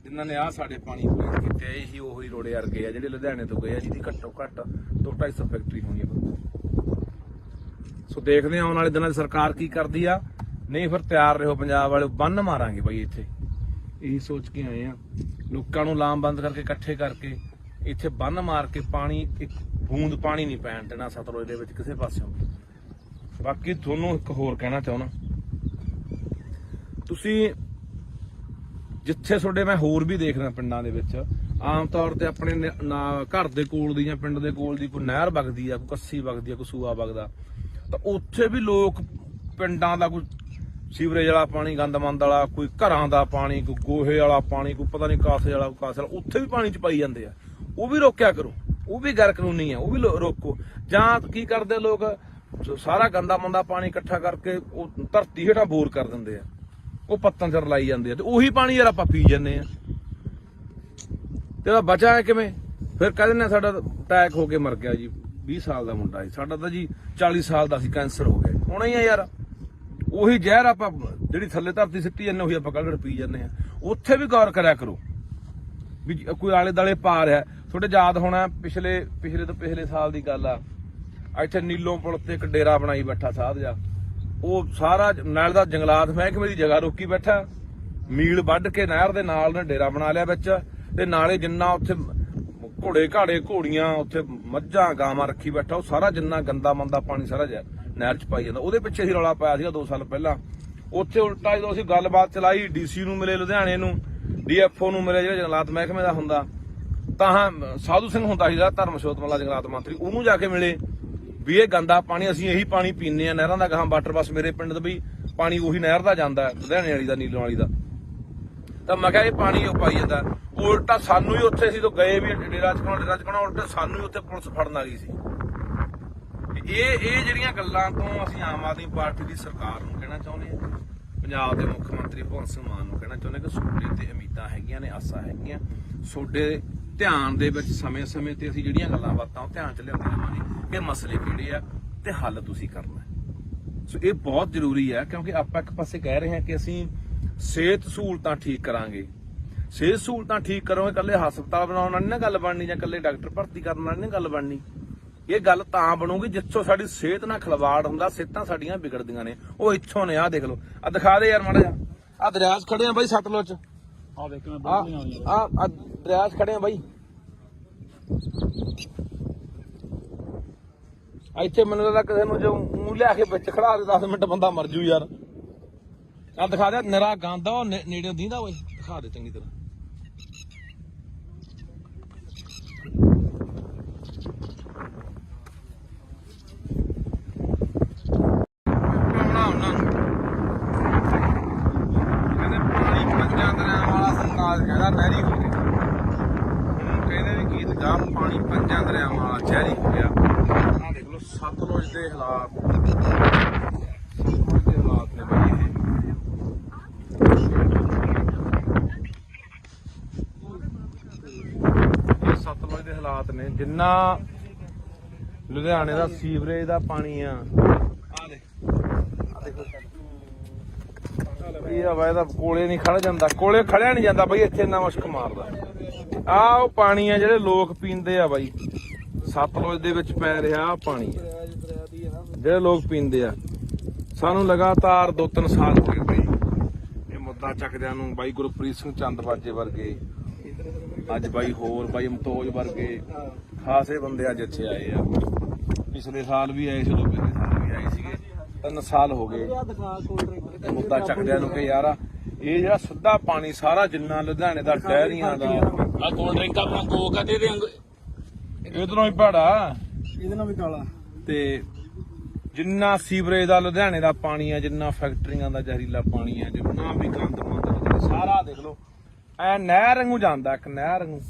ਜਿਨ੍ਹਾਂ ਨੇ ਆਹ ਸਾਡੇ ਪਾਣੀ ਪਲੀਤ ਕੀਤੇ। ਇਹੀ ਉਹੀ ਰੋੜੇ ਵਰਗੇ ਆ ਜਿਹੜੇ ਲੁਧਿਆਣੇ ਤੋਂ ਗਏ ਆ, ਜਿਹਦੀ ਘੱਟੋ ਘੱਟ 200-250 ਫੈਕਟਰੀ ਹੋਣੀ ਆ। ਸੋ ਦੇਖਦੇ ਆ ਆਉਣ ਵਾਲੇ ਦਿਨਾਂ 'ਚ ਸਰਕਾਰ ਕੀ ਕਰਦੀ ਆ। ਨਹੀਂ ਫਿਰ ਤਿਆਰ ਰਹੋ ਪੰਜਾਬ ਵਾਲੇ, ਬੰਨ ਮਾਰਾਂਗੇ ਬਾਈ ਇੱਥੇ। ਇਹੀ ਸੋਚ ਕੇ ਆਏ ਆ, ਲੋਕਾਂ ਨੂੰ ਲਾਮਬੰਦ ਕਰਕੇ ਇਕੱਠੇ ਕਰਕੇ ਇੱਥੇ ਬੰਨ ਮਾਰ ਕੇ ਪਾਣੀ, ਇੱਕ ਬੂੰਦ ਪਾਣੀ ਨਹੀਂ ਪੈਣ ਦੇਣਾ ਸਤਲੁਜ ਦੇ ਵਿੱਚ ਕਿਸੇ ਪਾਸਿਓਂ। ਬਾਕੀ ਤੁਹਾਨੂੰ ਇੱਕ ਹੋਰ ਕਹਿਣਾ ਚਾਹੁੰਦਾ, ਤੁਸੀਂ ਜਿੱਥੇ ਤੁਹਾਡੇ ਮੈਂ ਹੋਰ ਵੀ ਦੇਖਦਾ ਪਿੰਡਾਂ ਦੇ ਵਿੱਚ ਆਮ ਤੌਰ ਤੇ ਆਪਣੇ ਘਰ ਦੇ ਕੋਲ ਦੀ ਜਾਂ ਪਿੰਡ ਦੇ ਕੋਲ ਦੀ ਕੋਈ ਨਹਿਰ ਵਗਦੀ ਆ, ਕੋਈ ਕੱਸੀ ਵਗਦੀ ਆ, ਕੋਈ ਸੂਆ ਵਗਦਾ, ਤਾਂ ਉੱਥੇ ਵੀ ਲੋਕ ਪਿੰਡਾਂ ਦਾ ਕੋਈ ਸੀਵਰੇਜ ਵਾਲਾ ਪਾਣੀ, ਗੰਦਮੰਦ ਵਾਲਾ, ਕੋਈ ਘਰਾਂ ਦਾ ਪਾਣੀ, ਕੋਈ ਗੋਹੇ ਵਾਲਾ ਪਾਣੀ, ਕੋਈ ਪਤਾ ਨਹੀਂ ਕਾਸੇ ਵਾਲਾ, ਕਾਸੇ ਵਾਲਾ, ਉੱਥੇ ਵੀ ਪਾਣੀ ਚ ਪਾਈ ਜਾਂਦੇ ਆ। ਉਹ ਵੀ ਰੋਕਿਆ ਕਰੋ, ਉਹ ਵੀ ਗੈਰ ਕਾਨੂੰਨੀ ਆ, ਉਹ ਵੀ ਰੋਕੋ। ਜਾਂ ਕੀ ਕਰਦੇ ਲੋਕ, ਸਾਰਾ ਗੰਦਾ ਮੰਦਾ ਪਾਣੀ ਇਕੱਠਾ ਕਰਕੇ ਉਹ ਧਰਤੀ ਹੇਠਾਂ ਬੋਰ ਕਰ ਦਿੰਦੇ ਆ, ਉਹ ਪੱਤਨ ਚ ਲਾਈ ਜਾਂਦੇ ਆ, ਤੇ ਉਹੀ ਪਾਣੀ ਯਾਰ ਆਪਾਂ ਪੀ ਜਾਂਦੇ ਆ। ਤੇ ਉਹਦਾ ਬਚਾ ਹੈ ਕਿਵੇਂ? ਫਿਰ ਕਹਿੰਦੇ ਨੇ ਸਾਡਾ ਅਟੈਕ ਹੋ ਕੇ ਮਰ ਗਿਆ ਜੀ, 20 ਸਾਲ ਦਾ ਮੁੰਡਾ ਸੀ ਸਾਡਾ, ਤਾਂ ਜੀ 40 ਸਾਲ ਦਾ ਸੀ, ਕੈਂਸਰ ਹੋ ਗਿਆ। ਹੋਣਾ ਹੀ ਆ ਯਾਰ, ਉਹੀ ਜ਼ਹਿਰ ਆਪਾਂ ਜਿਹੜੀ ਥੱਲੇ ਧਰਤੀ ਸਿੱਟੀ ਜਾਂਦੇ ਉਹੀ ਆਪਾਂ ਕੱਢ ਪੀ ਜਾਂਦੇ ਆ। ਉੱਥੇ ਵੀ ਗੌਰ ਕਰਿਆ ਕਰੋ ਵੀ ਕੋਈ ਆਲੇ ਦਾਲੇ ਪਾ ਰਿਹਾ। ਤੁਹਾਡੇ ਯਾਦ ਹੋਣਾ ਪਿਛਲੇ ਤੋਂ ਪਿਛਲੇ ਸਾਲ ਦੀ ਗੱਲ ਆ, ਇੱਥੇ ਨੀਲੋਂ ਪੁਲ ਤੇ ਇੱਕ ਡੇਰਾ ਬਣਾਈ ਬੈਠਾ ਸਾਧ ਜਾ, ਉਹ ਸਾਰਾ ਨਾਲ ਦਾ ਜੰਗਲਾਤ ਮਹਿਕਮੇ ਦੀ ਜਗ੍ਹਾ ਰੋਕੀ ਬੈਠਾ, ਮੀਲ ਵੱਢ ਕੇ ਨਹਿਰ ਦੇ ਨਾਲ ਨੇ ਡੇਰਾ ਬਣਾ ਲਿਆ ਵਿੱਚ, ਤੇ ਨਾਲੇ ਜਿੰਨਾ ਉੱਥੇ ਘੋੜੇ ਘਾੜੇ ਘੋੜੀਆਂ ਉੱਥੇ ਮੱਝਾਂ ਗਾਵਾਂ ਰੱਖੀ ਬੈਠਾ, ਉਹ ਸਾਰਾ ਜਿੰਨਾ ਗੰਦਾ ਮੰਦਾ ਪਾਣੀ ਸਾਰਾ ਨਹਿਰ ਚ ਪਾਈ ਜਾਂਦਾ। ਉਹਦੇ ਪਿੱਛੇ ਹੀ ਰੌਲਾ ਪਾਇਆ ਸੀਗਾ 2 ਸਾਲ ਪਹਿਲਾਂ। ਉੱਥੇ ਉਲਟਾ ਜਦੋਂ ਅਸੀਂ ਗੱਲਬਾਤ ਚਲਾਈ, ਡੀਸੀ ਨੂੰ ਮਿਲੇ ਲੁਧਿਆਣੇ ਨੂੰ, ਡੀਐਫਓ ਨੂੰ ਮਿਲੇ ਜਿਹੜਾ ਜੰਗਲਾਤ ਮਹਿਕਮੇ ਦਾ ਹੁੰਦਾ, ਤਾਂ ਸਾਧੂ ਸਿੰਘ ਹੁੰਦਾ ਸੀਗਾ ਧਰਮਸ਼ੋਤ ਵਾਲਾ ਜੰਗਲਾਤ ਮੰਤਰੀ, ਉਹਨੂੰ ਜਾ ਕੇ ਮਿਲੇ ਵੀ ਇਹ ਗੰਦਾ ਪਾਣੀ ਅਸੀਂ ਇਹੀ ਪਾਣੀ ਪੀਂਦੇ ਆ ਨਹਿਰਾਂ ਦਾ, ਗਾਹਾਂ ਵਾਟਰ ਬੱਸ ਮੇਰੇ ਪਿੰਡ ਦਾ ਵੀ ਪਾਣੀ ਉਹੀ ਨਹਿਰ ਦਾ ਜਾਂਦਾ ਲੁਧਿਆਣੇ ਵਾਲੀ ਦਾ, ਨੀਲੋਂ ਵਾਲੀ ਦਾ। ਤਾਂ ਮੈਂ ਕਿਹਾ ਇਹ ਪਾਣੀ ਉਹ ਪਾਈ ਜਾਂਦਾ, ਉਲਟਾ ਸਾਨੂੰ ਹੀ ਉੱਥੇ ਅਸੀਂ ਤੋਂ ਗਏ ਵੀ ਡੇਰਾ ਚਕਾਉਣਾ ਉਲਟਾ ਸਾਨੂੰ ਹੀ ਉੱਥੇ ਪੁਲਿਸ ਫੜਨ ਆ ਗਈ ਸੀ। ਇਹ ਜਿਹੜੀਆਂ ਗੱਲਾਂ ਤੋਂ ਅਸੀਂ ਆਮ ਆਦਮੀ ਪਾਰਟੀ ਦੀ ਸਰਕਾਰ ਨੂੰ ਕਹਿਣਾ ਚਾਹੁੰਦੇ ਹਾਂ, ਪੰਜਾਬ ਦੇ ਮੁੱਖ ਮੰਤਰੀ ਭਗਵੰਤ ਸਿੰਘ ਮਾਨ ਨੂੰ ਕਹਿਣਾ ਚਾਹੁੰਦੇ ਕਿ ਤੁਹਾਡੇ ਤੇ ਉਮੀਦਾਂ ਹੈਗੀਆਂ ਨੇ, ਆਸਾਂ ਹੈਗੀਆਂ, ਤੁਹਾਡੇ ਧਿਆਨ ਦੇ ਵਿੱਚ ਸਮੇਂ-ਸਮੇਂ ਤੇ ਅਸੀਂ ਜਿਹੜੀਆਂ ਗੱਲਾਂ ਬਾਤਾਂ ਉਹ ਧਿਆਨ ਚ ਲਿਆਉਂਦੇ ਰਹਾਂਗੇ ਕਿ ਮਸਲੇ ਕਿਹੜੇ ਆ ਤੇ ਹੱਲ ਤੁਸੀਂ ਕਰਨਾ। ਸੋ ਇਹ ਬਹੁਤ ਜ਼ਰੂਰੀ ਹੈ, ਕਿਉਂਕਿ ਆਪਾਂ ਇੱਕ ਪਾਸੇ ਕਹਿ ਰਹੇ ਹਾਂ ਕਿ ਅਸੀਂ ਸਿਹਤ ਸਹੂਲਤਾਂ ਠੀਕ ਕਰਾਂਗੇ, ਸਿਹਤ ਸਹੂਲਤਾਂ ਠੀਕ ਕਰੋਗੇ, ਇਕੱਲੇ ਹਸਪਤਾਲ ਬਣਾਉਣ ਨਾਲ ਨਹੀਂ ਨਾ ਗੱਲ ਬਣਨੀ, ਜਾਂ ਇਕੱਲੇ ਡਾਕਟਰ ਭਰਤੀ ਕਰਨ ਨਾਲ ਨਹੀਂ ਗੱਲ ਬਣਨੀ। ਇਹ ਗੱਲ ਤਾਂ ਬਣੂਗੀ ਜਿੱਥੋਂ ਸਾਡੀ ਸਿਹਤ ਨਾਲ ਖਿਲਵਾੜ ਹੁੰਦਾ, ਸਿਹਤਾਂ ਸਾਡੀਆਂ ਵਿਗੜਦੀਆਂ ਨੇ, ਉਹ ਇੱਥੋਂ ਨੇ। ਆਹ ਦੇਖ ਲਓ, ਆ ਦਿਖਾ ਦੇ ਯਾਰ ਮਾੜਾ ਜਿਹਾ, ਆ ਦਰਿਆ 'ਚ ਖੜੇ ਆ ਬਾਈ ਸਤਲੁਜ 'ਚ, ਆ ਦੇਖ ਮੈਂ ਆ ਦਰਿਆ 'ਚ ਖੜੇ ਆ ਬਾਈ, ਇੱਥੇ ਮੈਨੂੰ ਲੱਗਦਾ ਕਿਸੇ ਨੂੰ ਜੋ ਮੂੰਹ ਲਿਆ ਕੇ ਵਿੱਚ ਖੜਾ ਦੇ 10 ਮਿੰਟ ਬੰਦਾ ਮਰ ਜੂ ਯਾਰ। ਆ ਦਿਖਾ ਦੇ, ਨਿਰਾ ਗੰਦ ਉਹ ਨੇੜੇ ਦੀਂਦਾ ਓਏ, ਦਿਖਾ ਦੇ ਚੰਗੀ ਤਰ੍ਹਾਂ। ਕਹਿੰਦੇ ਪਾਣੀ 5 ਦਰਿਆਵਾਂ ਵਾਲਾ ਸੰਨਾਜ ਕਹਿੰਦਾ ਨਹਿਰੀ ਹੋ ਗਿਆ, ਹੁਣ ਕਹਿੰਦੇ ਵੀ ਗੀਤ ਗਾ ਪਾਣੀ 5 ਦਰਿਆਵਾਂ ਵਾਲਾ ਜ਼ਹਿਰੀ ਹੋ ਗਿਆ। ਆਹ ਦੇਖ ਲਓ ਸਤਲੁਜ ਦੇ ਹਾਲਾਤ, ਸਤਲੁਜ ਦੇ ਹਾਲਾਤ ਨੇ ਬਈ ਇਹ ਸਤਲੁਜ ਦੇ ਹਾਲਾਤ ਨੇ। ਜਿੰਨਾ ਲੁਧਿਆਣੇ ਦਾ ਸੀਵਰੇਜ ਦਾ ਪਾਣੀ ਆ, ਆਹ ਦੇਖੋ ਇਹ ਹਵਾ ਇਹਦਾ ਕੋਲੇ ਨਹੀਂ ਖੜ ਜਾਂਦਾ, ਕੋਲੇ ਖੜਿਆ ਨਹੀਂ ਜਾਂਦਾ ਬਈ, ਇੱਥੇ ਇੰਨਾ ਮੁਸ਼ਕ ਮਾਰਦਾ। ਆਹ ਉਹ ਪਾਣੀ ਆ ਜਿਹੜੇ ਲੋਕ ਪੀਂਦੇ ਆ ਬਾਈ, ਸਤਲੁਜ ਦੇ ਵਿੱਚ ਪੈ ਰਿਹਾ ਆਹ ਪਾਣੀ ਆ ਜਿਹੜੇ ਲੋਕ ਪੀਂਦੇ ਆ। ਸਾਨੂੰ ਲਗਾਤਾਰ 2-3 ਸਾਲ ਹੋ ਗਏ ਬਈ ਇਹ ਮੁੱਦਾ ਚੱਕਦਿਆਂ ਨੂੰ, ਬਾਈ ਗੁਰਪ੍ਰੀਤ ਸਿੰਘ ਚੰਦਬਾਜੇ ਵਰਗੇ, ਅੱਜ ਬਾਈ ਹੋਰ ਬਾਈ ਮਤੋਜ ਵਰਗੇ ਖਾਸੇ ਬੰਦੇ ਅੱਜ ਇੱਥੇ ਆਏ ਆ। ਪਿਛਲੇ ਸਾਲ ਵੀ ਆਏ ਸੀ, ਉਦੋਂ ਪਿਛਲੇ ਸਾਲ ਵੀ ਆਏ ਸੀਗੇ, 3 ਸਾਲ ਹੋ ਗਏ ਮੁੱਦਾ ਚੱਕਦਿਆਂ ਨੂੰ ਕਿ ਯਾਰ ਇਹ ਜਿਹੜਾ ਸਿੱਧਾ ਪਾਣੀ ਸਾਰਾ ਜਿੰਨਾ ਲੁਧਿਆਣੇ ਦਾ ਡੈਰੀਆਂ ਦਾ ਆ ਕੋਲਡ ਡਰਿੰਕ ਆਪਣਾ ਕੋਕ ਆ, ਤੇ ਇਧਰੋਂ ਹੀ ਭਾੜਾ ਇਹਦੇ ਨਾਲ ਵੀ ਕਾਲਾ, ਤੇ ਜਿੰਨਾ ਸੀਵਰੇਜ ਦਾ ਲੁਧਿਆਣੇ ਦਾ ਪਾਣੀ ਆ, ਜਿੰਨਾ ਫੈਕਟਰੀਆਂ ਦਾ ਜ਼ਹਿਰੀਲਾ ਪਾਣੀ ਆ, ਜਿੰਨਾ ਵੀ ਗੰਦ ਮੰਦ ਸਾਰਾ ਦੇਖ ਲਓ ਐ ਨਹਿਰ ਵਾਂਗੂ ਜਾਂਦਾ, ਇੱਕ ਨਹਿਰ ਵਾਂਗੂ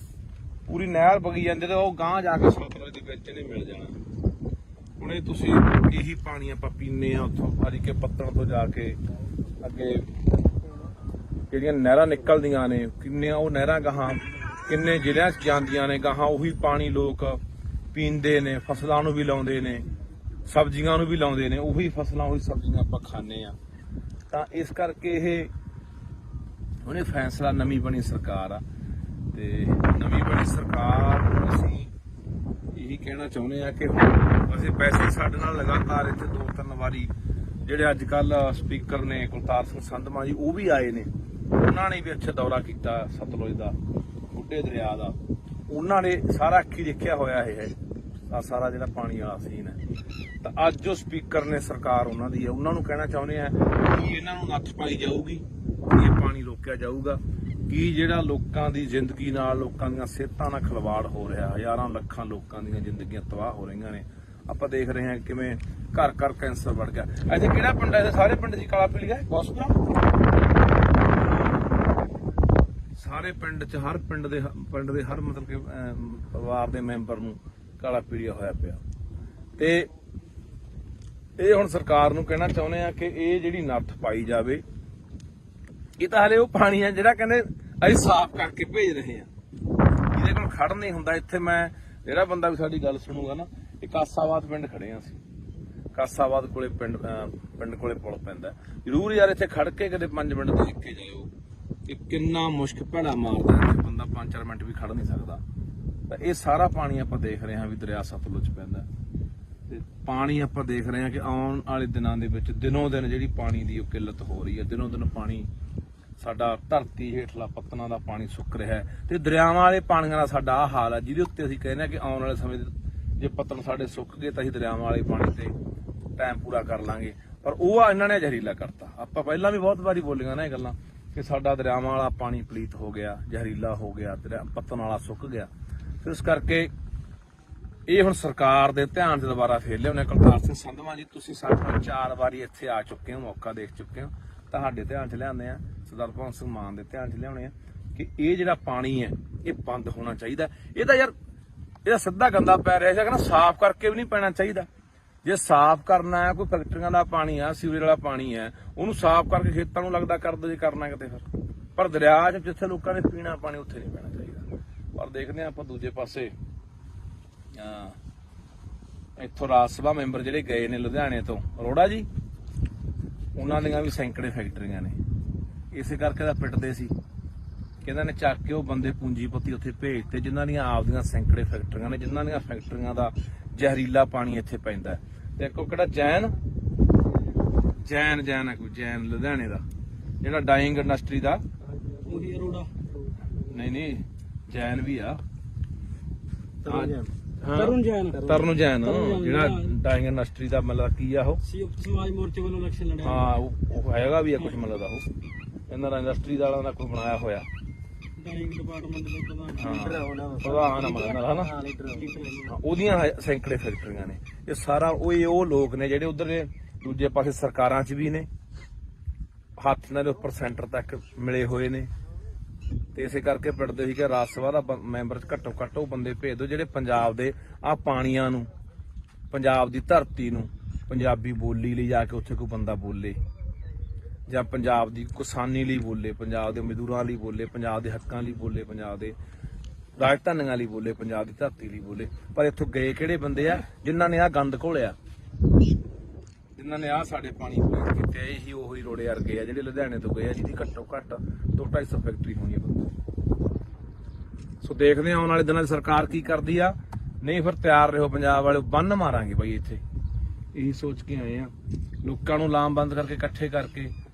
ਪੂਰੀ ਨਹਿਰ ਵਗੀ ਜਾਂਦੀ, ਤੇ ਉਹ ਗਾਂਹ ਜਾ ਕੇ ਸਤਲੁਜ ਦੇ ਵਿੱਚ ਇਹਨੇ ਮਿਲ ਜਾਣਾ। ਹੁਣ ਇਹ ਤੁਸੀਂ ਇਹੀ ਪਾਣੀ ਆਪਾਂ ਪੀਂਦੇ ਆ ਉੱਥੋਂ ਹਰੀ ਕੇ ਪੱਤਣ ਤੋਂ ਜਾ ਕੇ ਅੱਗੇ ਜਿਹੜੀਆਂ ਨਹਿਰਾਂ ਨਿਕਲਦੀਆਂ ਨੇ, ਕਿੰਨੀਆਂ ਉਹ ਨਹਿਰਾਂ ਗਾਹਾਂ ਕਿੰਨੇ ਜ਼ਿਲ੍ਹਿਆਂ 'ਚ ਜਾਂਦੀਆਂ ਨੇ, ਗਾਹਾਂ ਉਹੀ ਪਾਣੀ ਲੋਕ ਪੀਂਦੇ ਨੇ, ਫਸਲਾਂ ਨੂੰ ਵੀ ਲਾਉਂਦੇ ਨੇ, ਸਬਜ਼ੀਆਂ ਨੂੰ ਵੀ ਲਾਉਂਦੇ ਨੇ, ਉਹੀ ਫਸਲਾਂ ਉਹੀ ਸਬਜ਼ੀਆਂ ਆਪਾਂ ਖਾਂਦੇ ਆ। ਤਾਂ ਇਸ ਕਰਕੇ ਇਹ ਉਹਨੇ ਫੈਸਲਾ, ਨਵੀਂ ਬਣੀ ਸਰਕਾਰ ਆ, ਤੇ ਨਵੀਂ ਬਣੀ ਸਰਕਾਰ ਅਸੀਂ ਇਹੀ ਕਹਿਣਾ ਚਾਹੁੰਦੇ ਆ ਕਿ ਅਸੀਂ ਵੈਸੇ ਸਾਡੇ ਨਾਲ ਲਗਾਤਾਰ ਇੱਥੇ 2-3 ਵਾਰੀ ਜਿਹੜੇ ਅੱਜ ਕੱਲ ਸਪੀਕਰ ਨੇ ਕੁਲਤਾਰ ਸਿੰਘ ਸੰਧਮਾ ਜੀ, ਉਹ ਵੀ ਆਏ ਨੇ, ਉਹਨਾਂ ਨੇ ਵੀ ਇੱਥੇ ਦੌਰਾ ਕੀਤਾ ਸਤਲੁਜ ਦਾ, ਬੁੱਢੇ ਦਰਿਆ ਦਾ, ਉਹਨਾਂ ਨੇ ਸਾਰਾ ਅੱਖੀ ਦੇਖਿਆ ਹੋਇਆ ਇਹ ਸਾਰਾ ਜਿਹੜਾ ਪਾਣੀ ਵਾਲਾ ਸੀਨ ਹੈ। ਤਾਂ ਅੱਜ ਜੋ ਸਪੀਕਰ ਨੇ ਸਰਕਾਰ ਉਹਨਾਂ ਦੀ ਹੈ, ਉਹਨਾਂ ਨੂੰ ਕਹਿਣਾ ਚਾਹੁੰਦੇ ਆ ਕਿ ਇਹਨਾਂ ਨੂੰ ਨੱਥ ਪਾਈ ਜਾਊਗੀ, ਇਹ ਪਾਣੀ ਰੋਕਿਆ ਜਾਊਗਾ, ਕਿ ਜਿਹੜਾ ਲੋਕਾਂ ਦੀ ਜ਼ਿੰਦਗੀ ਨਾਲ, ਲੋਕਾਂ ਦੀਆਂ ਸਿਹਤਾਂ ਨਾਲ ਖਿਲਵਾੜ ਹੋ ਰਿਹਾ, ਹਜ਼ਾਰਾਂ ਲੱਖਾਂ ਲੋਕਾਂ ਦੀਆਂ ਜ਼ਿੰਦਗੀਆਂ ਤਬਾਹ ਹੋ ਰਹੀਆਂ ਨੇ। ਆਪਾਂ ਦੇਖ ਰਹੇ ਹਾਂ ਕਿਵੇਂ ਘਰ ਘਰ ਕੈਂਸਰ ਵੜ ਗਿਆ। ਇੱਥੇ ਕਿਹੜਾ ਪਿੰਡ ਹੈ? ਸਾਰੇ ਪਿੰਡ ਦੀ ਕਾਲਾ ਪੀਲੀਆ ਹਸਪਤਾਲ, ਸਾਰੇ ਪਿੰਡ 'ਚ ਹਰ ਪਿੰਡ ਦੇ ਹਰ ਮਤਲਬ ਕਿ ਪਰਿਵਾਰ ਦੇ ਮੈਂਬਰ ਨੂੰ ਕਾਲਾ ਪੀਲੀਆ ਹੋਇਆ ਪਿਆ। ਤੇ ਇਹ ਹੁਣ ਸਰਕਾਰ ਨੂੰ ਕਹਿਣਾ ਚਾਹੁੰਦੇ ਆ ਕਿ ਇਹ ਜਿਹੜੀ ਨੱਥ ਪਾਈ ਜਾਵੇ। ਇਹ ਤਾਂ ਹਲੇ ਉਹ ਪਾਣੀ ਆ ਜਿਹੜਾ ਕਹਿੰਦੇ ਅਸੀਂ ਸਾਫ਼ ਕਰਕੇ ਭੇਜ ਰਹੇ ਆ, ਇਹਦੇ ਕੋਲ ਖੜ ਨਹੀਂ ਹੁੰਦਾ। ਇੱਥੇ ਮੈਂ ਜਿਹੜਾ ਬੰਦਾ ਵੀ ਸਾਡੀ ਗੱਲ ਸੁਣੂਗਾ ਨਾ, ਇਹ ਕਾਸਾਬਾਦ ਪਿੰਡ ਖੜੇ ਆ ਅਸੀਂ, ਕਾਸਾਬਾਦ ਕੋਲੇ ਪਿੰਡ ਕੋਲੇ ਪੁਲ ਪੈਂਦਾ। ਜ਼ਰੂਰ ਯਾਰ ਇੱਥੇ ਖੜ ਕੇ ਕਦੇ 5 ਮਿੰਟ ਦੇਖ ਕੇ ਜਾਇਓ ਕਿ ਕਿੰਨਾ ਮੁਸ਼ਕ ਭੈੜਾ ਮਾਰਦਾ, ਇੱਥੇ ਬੰਦਾ 5-4 ਮਿੰਟ ਵੀ ਖੜ ਨਹੀਂ ਸਕਦਾ। ਤਾਂ ਇਹ ਸਾਰਾ ਪਾਣੀ ਆਪਾਂ ਦੇਖ ਰਹੇ ਹਾਂ ਵੀ ਦਰਿਆ ਸਤਲੁਜ ਪੈਂਦਾ ਤੇ ਪਾਣੀ ਆਪਾਂ ਦੇਖ ਰਹੇ ਹਾਂ ਕਿ ਆਉਣ ਵਾਲੇ ਦਿਨਾਂ ਦੇ ਵਿੱਚ ਦਿਨੋਂ ਦਿਨ ਜਿਹੜੀ ਪਾਣੀ ਦੀ ਉਹ ਕਿੱਲਤ ਹੋ ਰਹੀ ਹੈ। ਦਿਨੋਂ ਦਿਨ ਪਾਣੀ ਸਾਡਾ ਧਰਤੀ ਹੇਠਲਾ ਪੱਤਨਾਂ ਦਾ ਪਾਣੀ ਸੁੱਕ ਰਿਹਾ ਹੈ ਤੇ ਦਰਿਆਵਾਂ ਵਾਲੇ ਪਾਣੀਆਂ ਦਾ ਸਾਡਾ ਆਹ ਹਾਲ ਹੈ, ਜਿਹਦੇ ਉੱਤੇ ਅਸੀਂ ਕਹਿੰਦੇ ਹਾਂ ਕਿ ਆਉਣ ਵਾਲੇ ਸਮੇਂ ਜੇ ਪੱਤਨ ਸਾਡੇ ਸੁੱਕ ਗਏ ਤਾਂ ਅਸੀਂ ਦਰਿਆਵਾਂ ਵਾਲੇ ਪਾਣੀ ਤੇ ਟਾਈਮ ਪੂਰਾ ਕਰ ਲਾਂਗੇ। ਪਰ ਉਹ ਆ ਇਹਨਾਂ ਨੇ ਜ਼ਹਿਰੀਲਾ ਕਰਤਾ। ਆਪਾਂ ਪਹਿਲਾਂ ਵੀ ਬਹੁਤ ਵਾਰੀ ਬੋਲੀਆਂ ਨਾ ਇਹ ਗੱਲਾਂ ਕਿ ਸਾਡਾ ਦਰਿਆਵਾਂ ਵਾਲਾ ਪਾਣੀ ਪਲੀਤ ਹੋ ਗਿਆ, ਜ਼ਹਿਰੀਲਾ ਹੋ ਗਿਆ, ਪੱਤਨ ਵਾਲਾ ਸੁੱਕ ਗਿਆ। ਤੇ ਇਸ ਕਰਕੇ ਇਹ ਹੁਣ ਸਰਕਾਰ ਦੇ ਧਿਆਨ 'ਚ ਦੁਬਾਰਾ ਫੇਰ ਲਿਆਉਣੇ। ਕਰਤਾਰ ਸਿੰਘ ਸੰਧਵਾਂ ਜੀ, ਤੁਸੀਂ ਸਾਡੇ ਨਾਲ 4 ਵਾਰੀ ਇੱਥੇ ਆ ਚੁੱਕੇ ਹੋ, ਮੌਕਾ ਦੇਖ ਚੁੱਕੇ ਹੋ, ਤੁਹਾਡੇ ਧਿਆਨ 'ਚ ਲਿਆਉਂਦੇ ਆ, ਸਰਦਾਰ ਭਗਵੰਤ ਸਿੰਘ ਮਾਨ ਦੇ ਧਿਆਨ 'ਚ ਲਿਆਉਣੇ ਆ ਕਿ ਇਹ ਜਿਹੜਾ ਪਾਣੀ ਹੈ ਇਹ ਬੰਦ ਹੋਣਾ ਚਾਹੀਦਾ। ਇਹਦਾ ਯਾਰ ਇਹਦਾ ਸਿੱਧਾ ਗੰਦਾ ਪੈ ਰਿਹਾ ਸੀਗਾ ਨਾ, ਸਾਫ਼ ਕਰਕੇ ਵੀ ਨਹੀਂ ਪੈਣਾ ਚਾਹੀਦਾ। ਜੇ ਸਾਫ਼ ਕਰਨਾ ਹੈ, ਕੋਈ ਫੈਕਟਰੀਆਂ ਦਾ ਪਾਣੀ ਆ, ਸੀਵਰੇਜ ਵਾਲਾ ਪਾਣੀ ਹੈ, ਉਹਨੂੰ ਸਾਫ਼ ਕਰਕੇ ਖੇਤਾਂ ਨੂੰ ਲੱਗਦਾ ਕਰ ਦੋ ਜੇ ਕਰਨਾ ਕਿਤੇ ਫਿਰ। ਪਰ ਦਰਿਆ 'ਚ ਜਿੱਥੇ ਲੋਕਾਂ ਨੇ ਪੀਣਾ ਪਾਣੀ ਉੱਥੇ ਨਹੀਂ ਪੈਣਾ ਚਾਹੀਦਾ। ਪਰ ਦੇਖਦੇ ਹਾਂ ਆਪਾਂ ਦੂਜੇ ਪਾਸੇ ਇੱਥੋਂ ਰਾਜ ਸਭਾ ਮੈਂਬਰ ਜਿਹੜੇ ਗਏ ਨੇ ਲੁਧਿਆਣੇ ਤੋਂ, ਅਰੋੜਾ ਜੀ, ਉਹਨਾਂ ਦੀਆਂ ਵੀ ਸੈਂਕੜੇ ਫੈਕਟਰੀਆਂ ਨੇ। ਇਸੇ ਕਰਕੇ ਤਾਂ ਪਿੱਟਦੇ ਸੀ ਕਿ ਇਹਨਾਂ ਨੇ ਚੱਕ ਕੇ ਉਹ ਬੰਦੇ ਪੂੰਜੀਪਤੀ ਉੱਥੇ ਭੇਜਤੇ ਜਿਨ੍ਹਾਂ ਦੀਆਂ ਆਪਦੀਆਂ ਸੈਂਕੜੇ ਫੈਕਟਰੀਆਂ ਨੇ, ਜਿਨ੍ਹਾਂ ਦੀਆਂ ਫੈਕਟਰੀਆਂ ਦਾ ਜ਼ਹਿਰੀਲਾ ਪਾਣੀ ਇੱਥੇ ਪੈਂਦਾ। ਤੇ ਇੱਕ ਕਿਹੜਾ ਜੈਨ ਹੈ ਕੋਈ, ਜੈਨ ਲੁਧਿਆਣੇ ਦਾ ਜਿਹੜਾ ਡਾਈਂਗ ਇੰਡਸਟਰੀ ਦਾ, ਉਹੀ ਅਰੋੜਾ ਨਹੀਂ ਜੈਨ ਵੀ ਆ, ਤਰੁਣ ਜੈਨ ਜਿਹੜਾ ਡਾਈਂਗ ਇੰਡਸਟਰੀ ਦਾ ਮਤਲਬ ਕੀ ਆ ਉਹ ਸਮਾਜ ਮੋਰਚੇ ਵੱਲੋਂ ਇਲੈਕਸ਼ਨ ਲੜਿਆ। ਹਾਂ ਉਹ ਹੈਗਾ ਵੀ ਆ ਕੁਝ ਮਤਲਬ ਦਾ ਉਹ ਇਹਨਾਂ ਦਾ ਇੰਡਸਟਰੀ ਵਾਲਾ ਦਾ ਕੋਈ ਬਣਾਇਆ ਹੋਇਆ ਡਾਈਂਗ ਡਿਪਾਰਟਮੈਂਟ ਦੇ ਪ੍ਰਧਾਨ ਹਨਾ, ਉਹਦੀਆਂ ਸੈਂਕੜੇ ਫੈਕਟਰੀਆਂ ਨੇ। ਇਹ ਸਾਰਾ ਉਹ ਲੋਕ ਨੇ ਜਿਹੜੇ ਉਧਰ ਨੇ ਦੂਜੇ ਪਾਸੇ ਸਰਕਾਰਾਂ 'ਚ ਵੀ ਨੇ, ਹੱਥ ਨਾਲ ਉੱਪਰ ਸੈਂਟਰ ਤੱਕ ਮਿਲੇ ਹੋਏ ਨੇ। ਤੇ ਇਸੇ ਕਰਕੇ ਪਿੰਡਦੇ ਸੀ ਕਿ ਰਾਜ ਸਭਾ ਦਾ ਮੈਂਬਰ ਘੱਟੋ ਘੱਟ ਉਹ ਬੰਦੇ ਭੇਜ ਦਿਓ ਜਿਹੜੇ ਪੰਜਾਬ ਦੇ ਆਹ ਪਾਣੀਆਂ ਨੂੰ, ਪੰਜਾਬ ਦੀ ਧਰਤੀ ਨੂੰ, ਪੰਜਾਬੀ ਬੋਲੀ ਲਈ ਜਾ ਕੇ ਉੱਥੇ ਕੋਈ ਬੰਦਾ ਬੋਲੇ, ਜਾਂ ਪੰਜਾਬ ਦੀ ਕਿਸਾਨੀ ਲਈ ਬੋਲੇ, ਪੰਜਾਬ ਦੇ ਮਜ਼ਦੂਰਾਂ ਲਈ ਬੋਲੇ, ਪੰਜਾਬ ਦੇ ਹੱਕਾਂ ਲਈ ਬੋਲੇ, ਪੰਜਾਬ ਦੇ ਰਾਜਧਾਨੀਆਂ ਲਈ ਬੋਲੇ, ਪੰਜਾਬ ਦੀ ਧਰਤੀ ਲਈ ਬੋਲੇ। ਪਰ ਇੱਥੋਂ ਗਏ ਕਿਹੜੇ ਬੰਦੇ ਆ ਜਿਨ੍ਹਾਂ ਨੇ ਆਹ ਗੰਦ ਘੋਲਿਆ, ਜਿਨ੍ਹਾਂ ਨੇ ਆਹ ਸਾਡੇ ਪਾਣੀ ਪੂਰੇ ਕੀਤੇ। ਇਹੀ ਉਹੀ ਰੋੜੇ ਵਰਗੇ ਆ ਜਿਹੜੇ ਲੁਧਿਆਣੇ ਤੋਂ ਗਏ ਆ, ਜਿਹਦੀ ਘੱਟੋ ਘੱਟ 200-250 ਫੈਕਟਰੀ ਹੋਣੀ ਹੈ। ਸੋ ਦੇਖਦੇ ਹਾਂ ਆਉਣ ਵਾਲੇ ਦਿਨਾਂ 'ਚ ਸਰਕਾਰ ਕੀ ਕਰਦੀ ਆ। ਨਹੀਂ ਫਿਰ ਤਿਆਰ ਰਹੋ ਪੰਜਾਬ ਵਾਲੇ, ਬੰਨ ਮਾਰਾਂਗੇ ਬਾਈ ਇੱਥੇ। ਇਹੀ ਸੋਚ ਕੇ ਆਏ ਆ, ਲੋਕਾਂ ਨੂੰ ਲਾਮਬੰਦ ਕਰਕੇ ਇਕੱਠੇ ਕਰਕੇ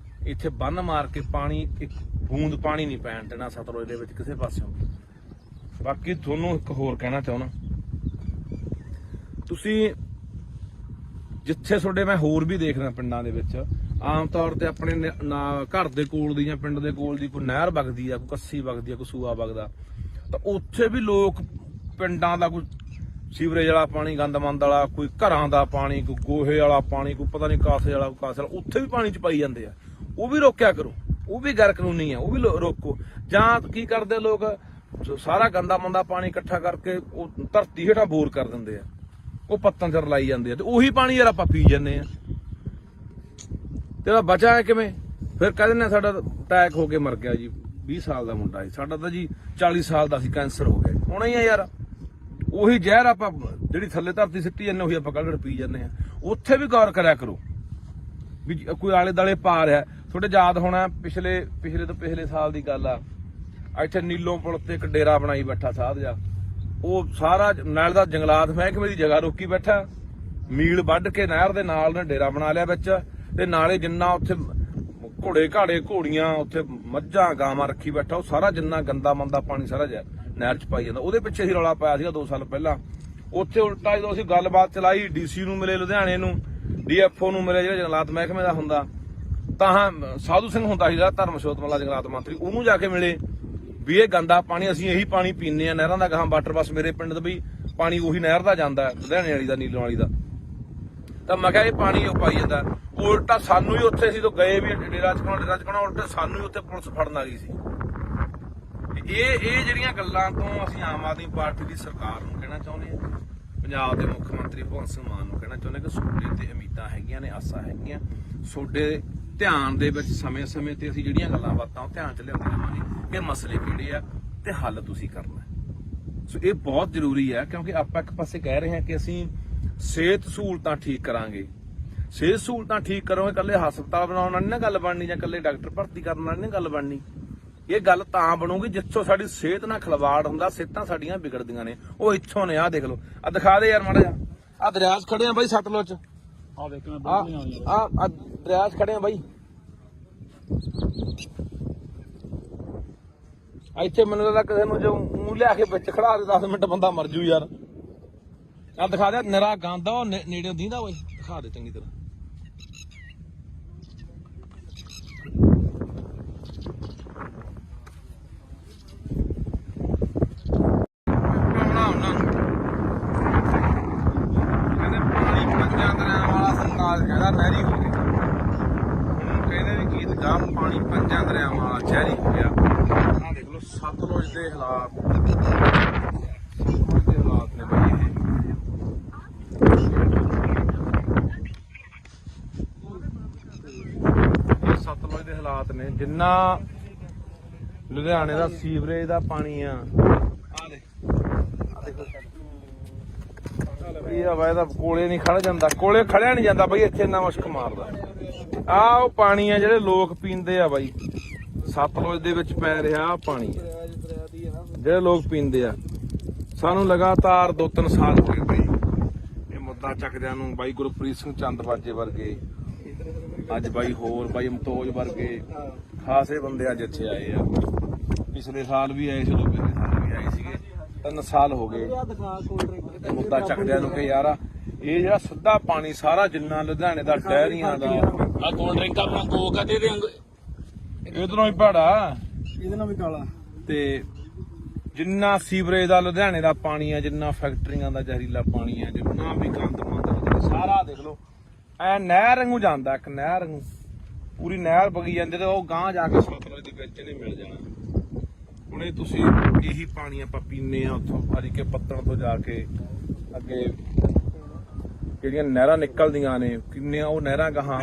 ਇੱਥੇ ਬੰਨ ਮਾਰ ਕੇ ਪਾਣੀ, ਇੱਕ ਬੂੰਦ ਪਾਣੀ ਨਹੀਂ ਪੈਣ ਦੇਣਾ ਸਤਲੁਜ ਦੇ ਵਿੱਚ ਕਿਸੇ ਪਾਸਿਓਂ। ਬਾਕੀ ਤੁਹਾਨੂੰ ਇੱਕ ਹੋਰ ਕਹਿਣਾ ਚਾਹੁੰਦਾ, ਤੁਸੀਂ ਜਿੱਥੇ ਤੁਹਾਡੇ ਮੈਂ ਹੋਰ ਵੀ ਦੇਖਦਾ ਪਿੰਡਾਂ ਦੇ ਵਿੱਚ ਆਮ ਤੌਰ ਤੇ ਆਪਣੇ ਘਰ ਦੇ ਕੋਲ ਦੀ ਜਾਂ ਪਿੰਡ ਦੇ ਕੋਲ ਦੀ ਕੋਈ ਨਹਿਰ ਵਗਦੀ ਆ, ਕੋਈ ਕੱਸੀ ਵਗਦੀ ਆ, ਕੋਈ ਸੂਆ ਵਗਦਾ, ਤਾਂ ਉੱਥੇ ਵੀ ਲੋਕ ਪਿੰਡਾਂ ਦਾ ਕੋਈ ਸੀਵਰੇਜ ਵਾਲਾ ਪਾਣੀ, ਗੰਦਮੰਦ ਵਾਲਾ, ਕੋਈ ਘਰਾਂ ਦਾ ਪਾਣੀ, ਕੋਈ ਗੋਹੇ ਵਾਲਾ ਪਾਣੀ, ਕੋਈ ਪਤਾ ਨਹੀਂ ਕਾਸੇ ਵਾਲਾ, ਕੋਈ ਕਾਸੇ ਵਾਲਾ, ਉੱਥੇ ਵੀ ਪਾਣੀ ਚ ਪਾਈ ਜਾਂਦੇ ਆ। ਉਹ ਵੀ ਰੋਕਿਆ ਕਰੋ, ਉਹ ਵੀ ਗੈਰ ਕਾਨੂੰਨੀ ਆ, ਉਹ ਵੀ ਰੋਕੋ। ਜਾਂ ਕੀ ਕਰਦੇ ਲੋਕ, ਸਾਰਾ ਗੰਦਾ ਮੰਦਾ ਪਾਣੀ ਇਕੱਠਾ ਕਰਕੇ ਉਹ ਧਰਤੀ ਹੇਠਾਂ ਬੋਰ ਕਰ ਦਿੰਦੇ ਆ, ਉਹ ਪੱਤਾਂ ਚ ਰਲਾਈ ਜਾਂਦੇ ਆ, ਤੇ ਉਹੀ ਪਾਣੀ ਯਾਰ ਆਪਾਂ ਪੀ ਜਾਂਦੇ ਆ। ਤੇ ਬਚਾ ਕਿਵੇਂ ਫਿਰ? ਕਹਿੰਦੇ ਨੇ ਸਾਡਾ ਅਟੈਕ ਹੋ ਕੇ ਮਰ ਗਿਆ ਜੀ, 20 ਸਾਲ ਦਾ ਮੁੰਡਾ ਸੀ, ਸਾਡਾ ਤਾਂ ਜੀ 40 ਸਾਲ ਦਾ ਸੀ, ਕੈਂਸਰ ਹੋ ਗਿਆ। ਹੋਣਾ ਹੀ ਆ ਯਾਰ, ਉਹੀ ਜ਼ਹਿਰ ਆਪਾਂ ਜਿਹੜੀ ਥੱਲੇ ਧਰਤੀ ਸਿੱਟੀ ਜਾਂਦੇ ਉਹੀ ਆਪਾਂ ਕੱਢ ਪੀ ਜਾਂਦੇ ਆ। ਉੱਥੇ ਵੀ ਗੌਰ ਕਰਿਆ ਕਰੋ ਵੀ ਕੋਈ ਆਲੇ ਦਾਲੇ ਪਾ ਰਿਹਾ। ਤੁਹਾਡੇ ਯਾਦ ਹੋਣਾ ਪਿਛਲੇ ਸਾਲ ਦੀ ਗੱਲ ਆ, ਇੱਥੇ ਨੀਲੋਂ ਪੁਲ ਤੇ ਇੱਕ ਡੇਰਾ ਬਣਾਈ ਬੈਠਾ ਸਾਧ ਜਾ, ਉਹ ਸਾਰਾ ਨਾਲ ਦਾ ਜੰਗਲਾਤ ਮਹਿਕਮੇ ਦੀ ਜਗ੍ਹਾ ਰੋਕੀ ਬੈਠਾ, ਮੀਲ ਵੱਢ ਕੇ ਨਹਿਰ ਦੇ ਨਾਲ ਨੇ ਡੇਰਾ ਬਣਾ ਲਿਆ ਵਿੱਚ, ਤੇ ਨਾਲੇ ਜਿੰਨਾ ਉੱਥੇ ਘੋੜੇ ਘਾੜੇ ਘੋੜੀਆਂ, ਉੱਥੇ ਮੱਝਾਂ ਗਾਵਾਂ ਰੱਖੀ ਬੈਠਾ, ਉਹ ਸਾਰਾ ਜਿੰਨਾ ਗੰਦਾ ਮੰਦਾ ਪਾਣੀ ਸਾਰਾ ਨਹਿਰ ਚ ਪਾਈ ਜਾਂਦਾ। ਉਹਦੇ ਪਿੱਛੇ ਹੀ ਰੌਲਾ ਪਾਇਆ ਸੀਗਾ 2 ਸਾਲ ਪਹਿਲਾਂ। ਉੱਥੇ ਉਲਟਾ ਜਦੋਂ ਅਸੀਂ ਗੱਲਬਾਤ ਚਲਾਈ, ਡੀਸੀ ਨੂੰ ਮਿਲੇ ਲੁਧਿਆਣੇ ਨੂੰ, DFO ਨੂੰ ਮਿਲੇ ਜਿਹੜਾ ਜੰਗਲਾਤ ਮਹਿਕਮੇ ਦਾ ਹੁੰਦਾ, ਤਾਂ ਸਾਧੂ ਸਿੰਘ ਹੁੰਦਾ ਸੀ ਧਰਮਸ਼ੋਤ ਮੱਲਾ ਜੰਗਲਾਤ ਮੰਤਰੀ, ਉਹਨੂੰ ਜਾ ਕੇ ਮਿਲੇ ਵੀ ਇਹ ਗੰਦਾ ਪਾਣੀ ਅਸੀਂ ਇਹੀ ਪਾਣੀ ਪੀਂਦੇ ਆ ਨਹਿਰਾਂ ਦਾ, ਗਾਹਾਂ ਵਾਟਰ ਬੱਸ ਮੇਰੇ ਪਿੰਡ ਦਾ ਵੀ ਪਾਣੀ ਉਹੀ ਨਹਿਰ ਦਾ ਜਾਂਦਾ, ਲੁਧਿਆਣੇ ਵਾਲੀ ਦਾ, ਨੀਲੋਂ ਵਾਲੀ ਦਾ। ਤਾਂ ਮੈਂ ਕਿਹਾ ਇਹ ਪਾਣੀ ਉਹ ਪਾਈ ਜਾਂਦਾ। ਉਲਟਾ ਸਾਨੂੰ ਹੀ ਉੱਥੇ ਅਸੀਂ ਤੋਂ ਗਏ ਵੀ ਡੇਰਾ ਚਕਾਉਣਾ, ਉਲਟਾ ਸਾਨੂੰ ਹੀ ਉੱਥੇ ਪੁਲਿਸ ਫੜਨ ਆ ਗਈ ਸੀ। ਇਹ ਜਿਹੜੀਆਂ ਗੱਲਾਂ ਤੋਂ ਅਸੀਂ ਆਮ ਆਦਮੀ ਪਾਰਟੀ ਦੀ ਸਰਕਾਰ ਨੂੰ ਕਹਿਣਾ ਚਾਹੁੰਦੇ ਹਾਂ, ਪੰਜਾਬ ਦੇ ਮੁੱਖ ਮੰਤਰੀ ਭਗਵੰਤ ਸਿੰਘ ਮਾਨ ਨੂੰ ਕਹਿਣਾ ਚਾਹੁੰਦੇ ਕਿ ਤੁਹਾਡੇ ਤੇ ਉਮੀਦਾਂ ਹੈਗੀਆਂ ਨੇ, ਆਸਾਂ ਹੈਗੀਆਂ, ਤੁਹਾਡੇ ਧਿਆਨ ਦੇ ਵਿੱਚ ਸਮੇਂ-ਸਮੇਂ ਤੇ ਅਸੀਂ ਜਿਹੜੀਆਂ ਗੱਲਾਂ ਬਾਤਾਂ ਉਹ ਧਿਆਨ ਚ ਲਿਆਉਂਦੇ ਰਹਾਂਗੇ ਕਿ ਮਸਲੇ ਕਿਹੜੇ ਆ ਤੇ ਹੱਲ ਤੁਸੀਂ ਕਰਨਾ। ਸੋ ਇਹ ਬਹੁਤ ਜ਼ਰੂਰੀ ਹੈ, ਕਿਉਂਕਿ ਆਪਾਂ ਇੱਕ ਪਾਸੇ ਕਹਿ ਰਹੇ ਹਾਂ ਕਿ ਅਸੀਂ ਸਿਹਤ ਸਹੂਲਤਾਂ ਠੀਕ ਕਰਾਂਗੇ। ਸਿਹਤ ਸਹੂਲਤਾਂ ਠੀਕ ਕਰੋਗੇ, ਇਕੱਲੇ ਹਸਪਤਾਲ ਬਣਾਉਣ ਨਾਲ ਨਹੀਂ ਨਾ ਗੱਲ ਬਣਨੀ, ਜਾਂ ਇਕੱਲੇ ਡਾਕਟਰ ਭਰਤੀ ਕਰਨ ਨਾਲ ਨਹੀਂ ਗੱਲ ਬਣਨੀ। ਇਹ ਗੱਲ ਤਾਂ ਬਣੂਗੀ ਜਿੱਥੋਂ ਸਾਡੀ ਸਿਹਤ ਨਾਲ ਖਿਲਵਾੜ ਹੁੰਦਾ, ਸਿਹਤਾਂ ਸਾਡੀਆਂ ਵਿਗੜਦੀਆਂ ਨੇ। ਉਹ ਇੱਥੋਂ ਨੇ, ਆਹ ਦੇਖ ਲਓ, ਆ ਦਿਖਾ ਦੇ ਯਾਰ ਮਾੜਾ ਜਿਹਾ, ਆ ਦਰਿਆ 'ਚ ਖੜੇ ਆ ਬਾਈ ਸਤਲੁਜ 'ਚ, ਆ ਦੇਖ ਮੈਂ ਆ ਆ ਦਰਿਆ 'ਚ ਖੜੇ ਆ ਬਾਈ। ਇੱਥੇ ਮੈਨੂੰ ਲੱਗਦਾ ਕਿਸੇ ਨੂੰ ਜੋ ਊਂ ਲਿਆ ਕੇ ਵਿੱਚ ਖੜਾ ਦੇ 10 ਮਿੰਟ ਬੰਦਾ ਮਰ ਜੂ ਯਾਰ। ਆ ਦਿਖਾ ਦੇ, ਨਿਰਾ ਗੰਦ ਆ, ਉਹ ਨੇੜੇ ਦੀਂਦਾ ਓਏ, ਦਿਖਾ ਦੇ ਚੰਗੀ ਤਰ੍ਹਾਂ। ਕਹਿੰਦੇ ਪਾਣੀ ਪੰਜਾਂ ਦਰਿਆਵਾਂ ਵਾਲਾ ਸਰਤਾਜ ਕਹਿੰਦਾ ਨਹਿਰੀ ਹੋ ਗਿਆ। ਹੁਣ ਕਹਿੰਦੇ ਵੀ ਗੀਤ ਗਾ, ਪਾਣੀ ਪੰਜਾਂ ਦਰਿਆਵਾਂ ਵਾਲਾ ਜ਼ਹਿਰੀ ਹੋ ਗਿਆ। ਆਹ ਦੇਖ ਲਓ ਸਤਲੁਜ ਦੇ ਹਾਲਾਤ, ਸਤਲੁਜ ਦੇ ਹਾਲਾਤ ਨੇ ਬਈ ਇਹ। ਇਹ ਸਤਲੁਜ ਦੇ ਹਾਲਾਤ ਨੇ। ਜਿੰਨਾ ਲੁਧਿਆਣੇ ਦਾ ਸੀਵਰੇਜ ਦਾ ਪਾਣੀ ਆ, ਆਹ ਦੇ ਇਹ ਹਵਾ ਇਹਦਾ ਕੋਲੇ ਨਹੀਂ ਖੜ ਜਾਂਦਾ, ਕੋਲੇ ਖੜਿਆ ਨਹੀਂ ਜਾਂਦਾ ਬਈ, ਇੱਥੇ ਇੰਨਾ ਮੁਸ਼ਕ ਮਾਰਦਾ। ਆਹ ਉਹ ਪਾਣੀ ਆ ਜਿਹੜੇ ਲੋਕ ਪੀਂਦੇ ਆ ਬਾਈ, ਸਤਲੁਜ ਦੇ ਵਿੱਚ ਪੈ ਰਿਹਾ ਆਹ ਪਾਣੀ ਜਿਹੜੇ ਲੋਕ ਪੀਂਦੇ ਆ। ਸਾਨੂੰ ਲਗਾਤਾਰ 2-3 ਸਾਲ ਹੋ ਗਏ ਬਈ ਇਹ ਮੁੱਦਾ ਚੱਕਦਿਆਂ ਨੂੰ। ਬਾਈ ਗੁਰਪ੍ਰੀਤ ਸਿੰਘ ਚੰਦਬਾਜੇ ਵਰਗੇ, ਅੱਜ ਬਾਈ ਹੋਰ ਬਾਈ ਮਤੋਜ ਵਰਗੇ ਖਾਸੇ ਬੰਦੇ ਅੱਜ ਇੱਥੇ ਆਏ ਆ। ਪਿਛਲੇ ਸਾਲ ਵੀ ਆਏ ਸੀ, ਪਿਛਲੇ ਸਾਲ ਵੀ ਆਏ ਸੀਗੇ। 3 ਸਾਲ ਹੋ ਗਏ ਮੁੱਦਾ ਚੱਕਦਿਆਂ ਨੂੰ ਕਿ ਯਾਰ ਇਹ ਜਿਹੜਾ ਸਿੱਧਾ ਪਾਣੀ ਸਾਰਾ ਜਿੰਨਾ ਲੁਧਿਆਣੇ ਦਾ ਡੈਰੀਆਂ ਦਾ, ਆ ਕੋਲਡ ਡਰਿੰਕ ਆਪਣਾ ਕੋਕ ਆ ਤੇ ਇਧਰੋਂ ਹੀ ਭਾੜਾ ਇਹਦੇ ਨਾਲ ਵੀ ਕਾਲਾ, ਤੇ ਜਿੰਨਾ ਸੀਵਰੇਜ ਦਾ ਲੁਧਿਆਣੇ ਦਾ ਪਾਣੀ ਆ, ਜਿੰਨਾ ਫੈਕਟਰੀਆਂ ਦਾ ਜ਼ਹਿਰੀਲਾ ਪਾਣੀ ਆ, ਜਿੰਨਾ ਵੀ ਗੰਦ ਮੰਦ ਸਾਰਾ ਦੇਖ ਲਓ ਐ ਨਹਿਰ ਵਾਂਗੂ ਜਾਂਦਾ, ਇੱਕ ਨਹਿਰ ਵਾਂਗੂ ਪੂਰੀ ਨਹਿਰ ਵਗੀ ਜਾਂਦੀ, ਤੇ ਉਹ ਗਾਂਹ ਜਾ ਕੇ ਸਤਲੁਜ ਦੇ ਵਿੱਚ ਨਹੀਂ ਮਿਲ ਜਾਣਾ। ਹੁਣ ਇਹ ਤੁਸੀਂ ਇਹੀ ਪਾਣੀ ਆਪਾਂ ਪੀਂਦੇ ਆ ਉੱਥੋਂ ਹਰੀਕੇ ਪੱਤਣ ਤੋਂ ਜਾ ਕੇ ਅੱਗੇ ਜਿਹੜੀਆਂ ਨਹਿਰਾਂ ਨਿਕਲਦੀਆਂ ਨੇ, ਕਿੰਨੀਆਂ ਉਹ ਨਹਿਰਾਂ ਗਾਹਾਂ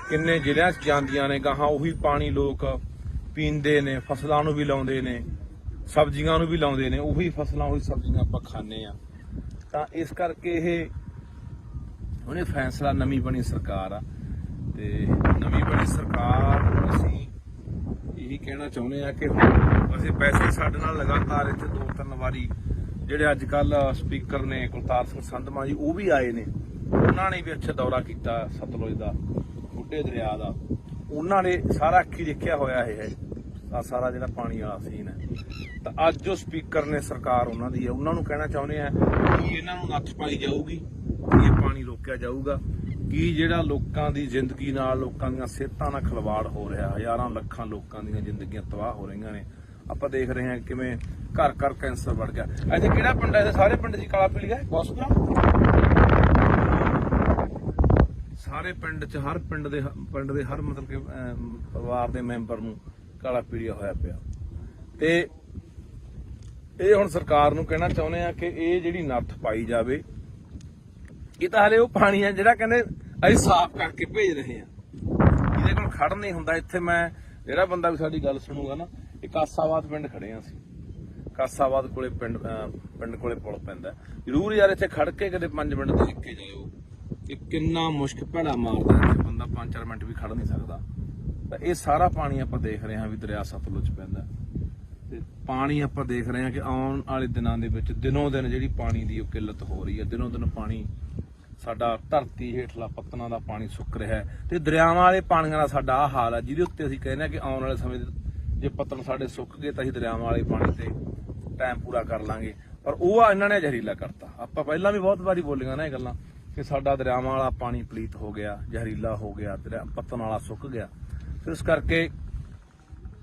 ਕਿੰਨੇ ਜ਼ਿਲ੍ਹਿਆਂ 'ਚ ਜਾਂਦੀਆਂ ਨੇ ਗਾਹਾਂ, ਉਹੀ ਪਾਣੀ ਲੋਕ ਪੀਂਦੇ ਨੇ, ਫਸਲਾਂ ਨੂੰ ਵੀ ਲਾਉਂਦੇ ਨੇ, ਸਬਜ਼ੀਆਂ ਨੂੰ ਵੀ ਲਾਉਂਦੇ ਨੇ, ਉਹੀ ਫਸਲਾਂ ਉਹੀ ਸਬਜ਼ੀਆਂ ਆਪਾਂ ਖਾਂਦੇ ਆ। ਤਾਂ ਇਸ ਕਰਕੇ ਇਹ ਉਹਨੇ ਫੈਸਲਾ, ਨਵੀਂ ਬਣੀ ਸਰਕਾਰ ਆ, ਤੇ ਨਵੀਂ ਬਣੀ ਸਰਕਾਰ ਨੂੰ ਅਸੀਂ ਇਹੀ ਕਹਿਣਾ ਚਾਹੁੰਦੇ ਆ ਕਿ ਅਸੀਂ ਪੈਸੇ ਸਾਡੇ ਨਾਲ ਲਗਾਤਾਰ ਇੱਥੇ 2-3 ਵਾਰੀ ਜਿਹੜੇ ਅੱਜ ਕੱਲ ਸਪੀਕਰ ਨੇ ਕੁਲਤਾਰ ਸਿੰਘ ਸੰਧਮਾ ਜੀ, ਉਹ ਵੀ ਆਏ ਨੇ, ਉਹਨਾਂ ਨੇ ਵੀ ਇੱਥੇ ਦੌਰਾ ਕੀਤਾ ਸਤਲੁਜ ਦਾ, ਬੁੱਢੇ ਦਰਿਆ ਦਾ। ਉਹਨਾਂ ਨੇ ਸਾਰਾ ਅੱਖੀ ਦੇਖਿਆ ਹੋਇਆ ਇਹ ਸਾਰਾ ਜਿਹੜਾ ਪਾਣੀ ਵਾਲਾ ਸੀਨ ਹੈ। ਤਾਂ ਅੱਜ ਜੋ ਸਪੀਕਰ ਨੇ ਸਰਕਾਰ ਉਹਨਾਂ ਦੀ ਹੈ, ਉਹਨਾਂ ਨੂੰ ਕਹਿਣਾ ਚਾਹੁੰਦੇ ਆ ਕਿ ਇਹਨਾਂ ਨੂੰ ਨੱਥ ਪਾਈ ਜਾਊਗੀ, ਇਹ ਪਾਣੀ ਰੋਕਿਆ ਜਾਊਗਾ, ਕਿ ਜਿਹੜਾ ਲੋਕਾਂ ਦੀ ਜ਼ਿੰਦਗੀ ਨਾਲ, ਲੋਕਾਂ ਦੀਆਂ ਸਿਹਤਾਂ ਨਾਲ ਖਿਲਵਾੜ ਹੋ ਰਿਹਾ, ਹਜ਼ਾਰਾਂ ਲੱਖਾਂ ਲੋਕਾਂ ਦੀਆਂ ਜ਼ਿੰਦਗੀਆਂ ਤਬਾਹ ਹੋ ਰਹੀਆਂ ਨੇ। ਆਪਾਂ ਦੇਖ ਰਹੇ ਹਾਂ ਕਿਵੇਂ ਘਰ ਘਰ ਕੈਂਸਰ ਵੱਧ ਗਿਆ। ਇੱਥੇ ਕਿਹੜਾ ਪਿੰਡ ਹੈ? ਇਹਦੇ ਸਾਰੇ ਪਿੰਡ 'ਚ ਕਾਲਾ ਪੀਲੀਆ ਹਸਪਤਾਲ, ਸਾਰੇ ਪਿੰਡ 'ਚ, ਹਰ ਪਿੰਡ ਦੇ ਹਰ ਮਤਲਬ ਕਿ ਪਰਿਵਾਰ ਦੇ ਮੈਂਬਰ ਨੂੰ ਕਾਲਾ ਪੀਲੀਆ ਹੋਇਆ ਪਿਆ। ਤੇ ਇਹ ਹੁਣ ਸਰਕਾਰ ਨੂੰ ਕਹਿਣਾ ਚਾਹੁੰਦੇ ਆ ਕਿ ਇਹ ਜਿਹੜੀ ਨੱਥ ਪਾਈ ਜਾਵੇ। ਇਹ ਤਾਂ ਹਲੇ ਉਹ ਪਾਣੀ ਆ ਜਿਹੜਾ ਕਹਿੰਦੇ ਅਸੀਂ ਸਾਫ਼ ਕਰਕੇ ਭੇਜ ਰਹੇ ਆ, ਇਹਦੇ ਕੋਲ ਖੜ ਨਹੀਂ ਹੁੰਦਾ। ਇੱਥੇ ਮੈਂ ਜਿਹੜਾ ਬੰਦਾ ਵੀ ਸਾਡੀ ਗੱਲ ਸੁਣੂਗਾ ਨਾ, ਇਹ ਕਾਸਾਬਾਦ ਪਿੰਡ ਖੜੇ ਆ ਅਸੀਂ, ਕਾਸਾਬਾਦ ਕੋਲੇ ਪਿੰਡ ਕੋਲੇ ਪੁਲ ਪੈਂਦਾ। ਜ਼ਰੂਰ ਯਾਰ ਇੱਥੇ ਖੜ ਕੇ ਕਦੇ 5 ਮਿੰਟ ਦੇਖ ਕੇ ਜਾਇਓ ਕਿ ਕਿੰਨਾ ਮੁਸ਼ਕ ਭੈੜਾ ਮਾਰਦਾ, ਇੱਥੇ ਬੰਦਾ 5-4 ਮਿੰਟ ਵੀ ਖੜ ਨਹੀਂ ਸਕਦਾ। ਤਾਂ ਇਹ ਸਾਰਾ ਪਾਣੀ ਆਪਾਂ ਦੇਖ ਰਹੇ ਹਾਂ ਵੀ ਦਰਿਆ ਸਤਲੁਜ ਪੈਂਦਾ, ਤੇ ਪਾਣੀ ਆਪਾਂ ਦੇਖ ਰਹੇ ਹਾਂ ਕਿ ਆਉਣ ਵਾਲੇ ਦਿਨਾਂ ਦੇ ਵਿੱਚ ਦਿਨੋਂ ਦਿਨ ਜਿਹੜੀ ਪਾਣੀ ਦੀ ਉਹ ਕਿੱਲਤ ਹੋ ਰਹੀ ਹੈ। ਦਿਨੋਂ ਦਿਨ ਪਾਣੀ ਸਾਡਾ ਧਰਤੀ ਹੇਠਲਾ ਪੱਤਨਾਂ ਦਾ ਪਾਣੀ ਸੁੱਕ ਰਿਹਾ ਹੈ, ਤੇ ਦਰਿਆਵਾਂ ਵਾਲੇ ਪਾਣੀਆਂ ਦਾ ਸਾਡਾ ਆਹ ਹਾਲ ਹੈ, ਜਿਹਦੇ ਉੱਤੇ ਅਸੀਂ ਕਹਿੰਦੇ ਹਾਂ ਕਿ ਆਉਣ ਵਾਲੇ ਸਮੇਂ ਜੇ ਪੱਤਨ ਸਾਡੇ ਸੁੱਕ ਗਏ ਤਾਂ ਅਸੀਂ ਦਰਿਆਵਾਂ ਵਾਲੇ ਪਾਣੀ ਤੇ ਟਾਈਮ ਪੂਰਾ ਕਰ ਲਾਂਗੇ। ਪਰ ਉਹ ਇਹਨਾਂ ਨੇ ਜ਼ਹਿਰੀਲਾ ਕਰਤਾ। ਆਪਾਂ ਪਹਿਲਾਂ ਵੀ ਬਹੁਤ ਵਾਰੀ ਬੋਲੀਆਂ ਨਾ ਇਹ ਗੱਲਾਂ ਕਿ ਸਾਡਾ ਦਰਿਆਵਾਂ ਵਾਲਾ ਪਾਣੀ ਪਲੀਤ ਹੋ ਗਿਆ, ਜ਼ਹਿਰੀਲਾ ਹੋ ਗਿਆ, ਪੱਤਨ ਵਾਲਾ ਸੁੱਕ ਗਿਆ। ਫਿਰ ਇਸ ਕਰਕੇ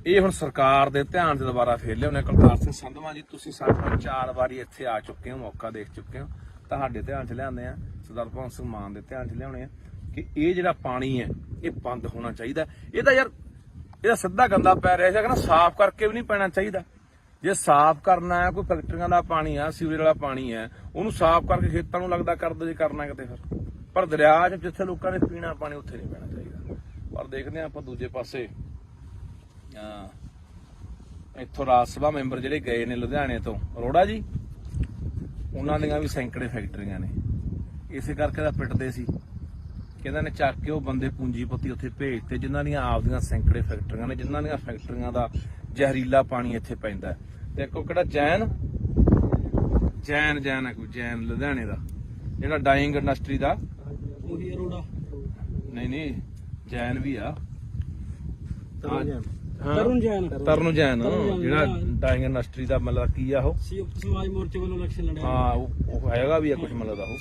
ਇਹ ਹੁਣ ਸਰਕਾਰ ਦੇ ਧਿਆਨ 'ਚ ਦੁਬਾਰਾ ਫੇਰ ਲਿਆਉਣੇ। ਕੁਲਤਾਰ ਸਿੰਘ ਸੰਧਵਾਂ ਜੀ, ਤੁਸੀਂ ਸਾਡੇ ਨਾਲ 4 ਵਾਰੀ ਇੱਥੇ ਆ ਚੁੱਕੇ ਹੋ, ਮੌਕਾ ਦੇਖ ਚੁੱਕੇ ਹੋ, ਤੁਹਾਡੇ ਧਿਆਨ 'ਚ ਲਿਆਉਂਦੇ ਆ, ਸਰਦਾਰ ਭਗਵੰਤ ਸਿੰਘ ਮਾਨ ਦੇ ਧਿਆਨ 'ਚ ਲਿਆਉਣੇ ਆ ਕਿ ਇਹ ਜਿਹੜਾ ਪਾਣੀ ਹੈ ਇਹ ਬੰਦ ਹੋਣਾ ਚਾਹੀਦਾ। ਇਹ ਤਾਂ ਯਾਰ ਇਹਦਾ ਸਿੱਧਾ ਗੰਦਾ ਪੈ ਰਿਹਾ ਸੀ, ਕਹਿੰਦਾ ਸਾਫ਼ ਕਰਕੇ ਵੀ ਨਹੀਂ ਪੈਣਾ ਚਾਹੀਦਾ। ਜੇ ਸਾਫ਼ ਕਰਨਾ ਹੈ, ਕੋਈ ਫੈਕਟਰੀਆਂ ਦਾ ਪਾਣੀ ਆ, ਸੀਵਰੇਜ ਵਾਲਾ ਪਾਣੀ ਹੈ, ਉਹਨੂੰ ਸਾਫ਼ ਕਰਕੇ ਖੇਤਾਂ ਨੂੰ ਲੱਗਦਾ ਕਰ ਦੋ ਜੇ ਕਰਨਾ ਕਿਤੇ। ਫਿਰ ਪਰ ਦਰਿਆ 'ਚ ਜਿੱਥੇ ਲੋਕਾਂ ਨੇ ਪੀਣਾ ਪਾਣੀ ਉੱਥੇ ਨਹੀਂ ਪੈਣਾ ਚਾਹੀਦਾ। ਪਰ ਦੇਖਦੇ ਹਾਂ ਆਪਾਂ ਦੂਜੇ ਪਾਸੇ ਇੱਥੋਂ ਰਾਜ ਸਭਾ ਮੈਂਬਰ ਜਿਹੜੇ ਗਏ ਨੇ ਲੁਧਿਆਣੇ ਤੋਂ, ਅਰੋੜਾ ਜੀ, ਉਹਨਾਂ ਦੀਆਂ ਵੀ ਸੈਂਕੜੇ ਫੈਕਟਰੀਆਂ ਨੇ। ਇਸੇ ਕਰਕੇ ਤਾਂ ਪਿੱਟਦੇ ਸੀ ਕਿ ਇਹਨਾਂ ਨੇ ਚੱਕ ਕੇ ਉਹ ਬੰਦੇ ਪੂੰਜੀਪਤੀ ਉੱਥੇ ਭੇਜਤੇ ਜਿਨ੍ਹਾਂ ਦੀਆਂ ਆਪਦੀਆਂ ਸੈਂਕੜੇ ਫੈਕਟਰੀਆਂ ਨੇ, ਜਿਨ੍ਹਾਂ ਦੀਆਂ ਫੈਕਟਰੀਆਂ ਦਾ ਜ਼ਹਿਰੀਲਾ ਪਾਣੀ ਇੱਥੇ ਪੈਂਦਾ। ਤੇ ਇੱਕੋ ਕਿਹੜਾ ਜੈਨ ਹੈ ਕੋਈ ਜੈਨ ਲੁਧਿਆਣੇ ਦਾ ਜਿਹੜਾ ਡਾਈਂਗ ਇੰਡਸਟਰੀ ਦਾ ਉਹੀ ਅਰੋੜਾ ਨਹੀਂ ਜੈਨ ਵੀ ਆ ਤਰੁਣ ਜੈਨ ਜਿਹੜਾ ਡਾਈਂਗ ਇੰਡਸਟਰੀ ਦਾ ਮਤਲਬ ਕੀ ਆ ਉਹ ਸੰਯੁਕਤ ਸਮਾਜ ਮੋਰਚੇ ਵੱਲੋਂ ਇਲੈਕਸ਼ਨ ਲੜਿਆ। ਹਾਂ ਉਹ ਹੈਗਾ ਵੀ ਆ ਕੁਝ ਮਤਲਬ ਦਾ ਉਹ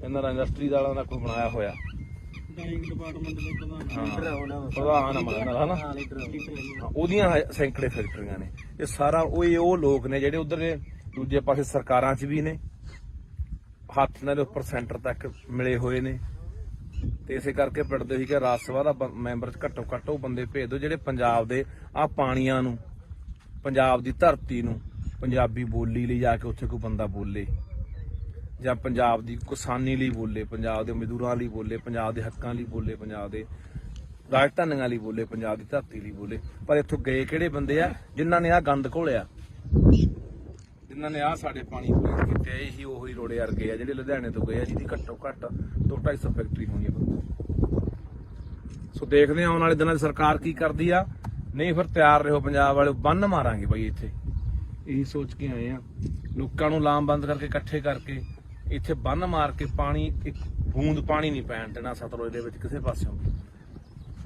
ਇਹਨਾਂ ਦਾ ਇੰਡਸਟਰੀ ਵਾਲਿਆਂ ਦਾ ਕੋਈ ਬਣਾਇਆ ਹੋਇਆ ਡਾਈਂਗ ਡਿਪਾਰਟਮੈਂਟ ਦੇ ਪ੍ਰਧਾਨ ਪ੍ਰਧਾਨ ਹਨਾ ਉਹਦੀਆਂ ਸੈਂਕੜੇ ਫੈਕਟਰੀਆਂ ਨੇ। ਇਹ ਸਾਰਾ ਉਹ ਲੋਕ ਨੇ ਜਿਹੜੇ ਉਧਰ ਦੂਜੇ ਪਾਸੇ ਸਰਕਾਰਾਂ 'ਚ ਵੀ ਨੇ, ਹੱਥ ਨਾਲ ਉੱਪਰ ਸੈਂਟਰ ਤੱਕ ਮਿਲੇ ਹੋਏ ਨੇ। ਤੇ ਇਸੇ ਕਰਕੇ ਪਿੰਡਦੇ ਸੀ ਕਿ ਰਾਜ ਸਭਾ ਦਾ ਮੈਂਬਰ ਘੱਟੋ ਘੱਟ ਉਹ ਬੰਦੇ ਭੇਜ ਦਿਓ ਜਿਹੜੇ ਪੰਜਾਬ ਦੇ ਆਹ ਪਾਣੀਆਂ ਨੂੰ, ਪੰਜਾਬ ਦੀ ਧਰਤੀ ਨੂੰ ਪੰਜਾਬੀ ਬੋਲੀ ਲਈ ਜਾ ਕੇ ਉੱਥੇ ਕੋਈ ਬੰਦਾ ਬੋਲੇ, ਜਾਂ ਪੰਜਾਬ ਦੀ ਕਿਸਾਨੀ ਲਈ ਬੋਲੇ, ਪੰਜਾਬ ਦੇ ਮਜ਼ਦੂਰਾਂ ਲਈ ਬੋਲੇ, ਪੰਜਾਬ ਦੇ ਹੱਕਾਂ ਲਈ ਬੋਲੇ, ਪੰਜਾਬ ਦੇ ਰਾਜਧਾਨੀਆਂ ਲਈ ਬੋਲੇ, ਪੰਜਾਬ ਦੀ ਧਰਤੀ ਲਈ ਬੋਲੇ। ਪਰ ਇੱਥੋਂ ਗਏ ਕਿਹੜੇ ਬੰਦੇ ਆ ਜਿਨ੍ਹਾਂ ਨੇ ਆਹ ਗੰਦ ਘੋਲਿਆ, ਜਿਨ੍ਹਾਂ ਨੇ ਆਹ ਸਾਡੇ ਪਾਣੀ ਪੂਰੇ ਕੀਤੇ। ਇਹੀ ਉਹੀ ਰੋੜੇ ਵਰਗੇ ਆ ਜਿਹੜੇ ਲੁਧਿਆਣੇ ਤੋਂ ਗਏ ਆ, ਜਿਹਦੀ ਘੱਟੋ ਘੱਟ 200-250 ਫੈਕਟਰੀ ਹੋਣੀ ਆ। ਸੋ ਦੇਖਦੇ ਆ ਆਉਣ ਵਾਲੇ ਦਿਨਾਂ 'ਚ ਸਰਕਾਰ ਕੀ ਕਰਦੀ ਆ। ਨਹੀਂ ਫਿਰ ਤਿਆਰ ਰਹੋ ਪੰਜਾਬ ਵਾਲੇ, ਬੰਨ ਮਾਰਾਂਗੇ ਬਾਈ ਇੱਥੇ। ਇਹੀ ਸੋਚ ਕੇ ਆਏ ਆ, ਲੋਕਾਂ ਨੂੰ ਲਾਮਬੰਦ ਕਰਕੇ ਇਕੱਠੇ ਕਰਕੇ ਇੱਥੇ ਬੰਨ ਮਾਰ ਕੇ ਪਾਣੀ ਇੱਕ ਬੂੰਦ ਪਾਣੀ ਨਹੀਂ ਪੈਣ ਦੇਣਾ ਸਤਲੁਜ ਦੇ ਵਿੱਚ ਕਿਸੇ ਪਾਸਿਓਂ।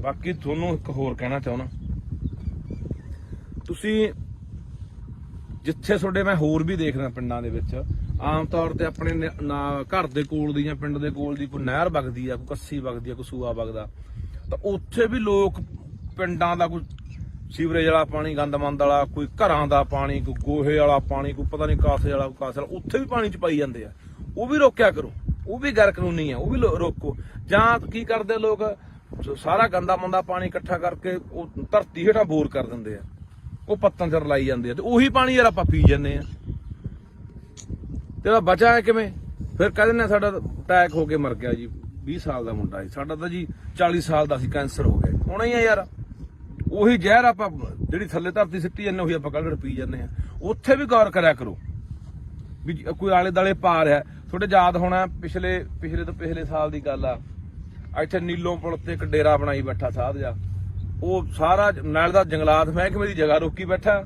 ਬਾਕੀ ਤੁਹਾਨੂੰ ਇੱਕ ਹੋਰ ਕਹਿਣਾ ਚਾਹੁੰਦਾ, ਤੁਸੀਂ ਜਿੱਥੇ ਤੁਹਾਡੇ ਮੈਂ ਹੋਰ ਵੀ ਦੇਖਦਾ ਪਿੰਡਾਂ ਦੇ ਵਿੱਚ ਆਮ ਤੌਰ ਤੇ ਆਪਣੇ ਘਰ ਦੇ ਕੋਲ ਦੀ ਜਾਂ ਪਿੰਡ ਦੇ ਕੋਲ ਦੀ ਕੋਈ ਨਹਿਰ ਵਗਦੀ ਆ, ਕੋਈ ਕੱਸੀ ਵਗਦੀ ਆ, ਕੋਈ ਸੂਆ ਵਗਦਾ, ਤਾਂ ਉੱਥੇ ਵੀ ਲੋਕ ਪਿੰਡਾਂ ਦਾ ਕੋਈ ਸੀਵਰੇਜ ਵਾਲਾ ਪਾਣੀ, ਗੰਦਮੰਦ ਵਾਲਾ, ਕੋਈ ਘਰਾਂ ਦਾ ਪਾਣੀ, ਕੋਈ ਗੋਹੇ ਵਾਲਾ ਪਾਣੀ, ਕੋਈ ਪਤਾ ਨਹੀਂ ਕਾਸੇ ਵਾਲਾ, ਕਾਸੇ ਵਾਲਾ, ਉੱਥੇ ਵੀ ਪਾਣੀ ਚ ਪਾਈ ਜਾਂਦੇ ਆ। ਉਹ ਵੀ ਰੋਕਿਆ ਕਰੋ, ਉਹ ਵੀ ਗੈਰ ਕਾਨੂੰਨੀ ਆ, ਉਹ ਵੀ ਰੋਕੋ। ਜਾਂ ਕੀ ਕਰਦੇ ਲੋਕ, ਸਾਰਾ ਗੰਦਾ ਮੰਦਾ ਪਾਣੀ ਇਕੱਠਾ ਕਰਕੇ ਉਹ ਧਰਤੀ ਹੇਠਾਂ ਬੋਰ ਕਰ ਦਿੰਦੇ ਆ, ਉਹ ਪੱਤਾਂ ਚ ਰਲਾਈ ਜਾਂਦੇ ਆ, ਤੇ ਉਹੀ ਪਾਣੀ ਯਾਰ ਆਪਾਂ ਪੀ ਜਾਂਦੇ ਆ। ਤੇ ਬਚਾ ਹੈ ਕਿਵੇਂ? ਫਿਰ ਕਹਿੰਦੇ ਨੇ ਸਾਡਾ ਅਟੈਕ ਹੋ ਕੇ ਮਰ ਗਿਆ ਜੀ, 20 ਸਾਲ ਦਾ ਮੁੰਡਾ ਸੀ ਸਾਡਾ, ਤਾਂ ਜੀ 40 ਸਾਲ ਦਾ ਸੀ, ਕੈਂਸਰ ਹੋ ਗਿਆ। ਹੋਣਾ ਹੀ ਆ ਯਾਰ, ਉਹੀ ਜ਼ਹਿਰ ਆਪਾਂ ਜਿਹੜੀ ਥੱਲੇ ਧਰਤੀ ਸਿੱਟੀ ਜਾਂਦੇ ਉਹੀ ਆਪਾਂ ਕੱਢ ਪੀ ਜਾਂਦੇ ਆ। ਉੱਥੇ ਵੀ ਗੌਰ ਕਰਿਆ ਕਰੋ ਵੀ ਕੋਈ ਆਲੇ ਦਾਲੇ ਪਾ ਰਿਹਾ। ਤੁਹਾਡੇ ਯਾਦ ਹੋਣਾ ਪਿਛਲੇ ਤੋਂ ਪਿਛਲੇ ਸਾਲ ਦੀ ਗੱਲ ਆ, ਇੱਥੇ ਨੀਲੋਂ ਪੁਲ ਤੇ ਇੱਕ ਡੇਰਾ ਬਣਾਈ ਬੈਠਾ ਸਾਧ ਜਾ, ਉਹ ਸਾਰਾ ਨਾਲ ਦਾ ਜੰਗਲਾਤ ਮਹਿਕਮੇ ਦੀ ਜਗ੍ਹਾ ਰੋਕੀ ਬੈਠਾ,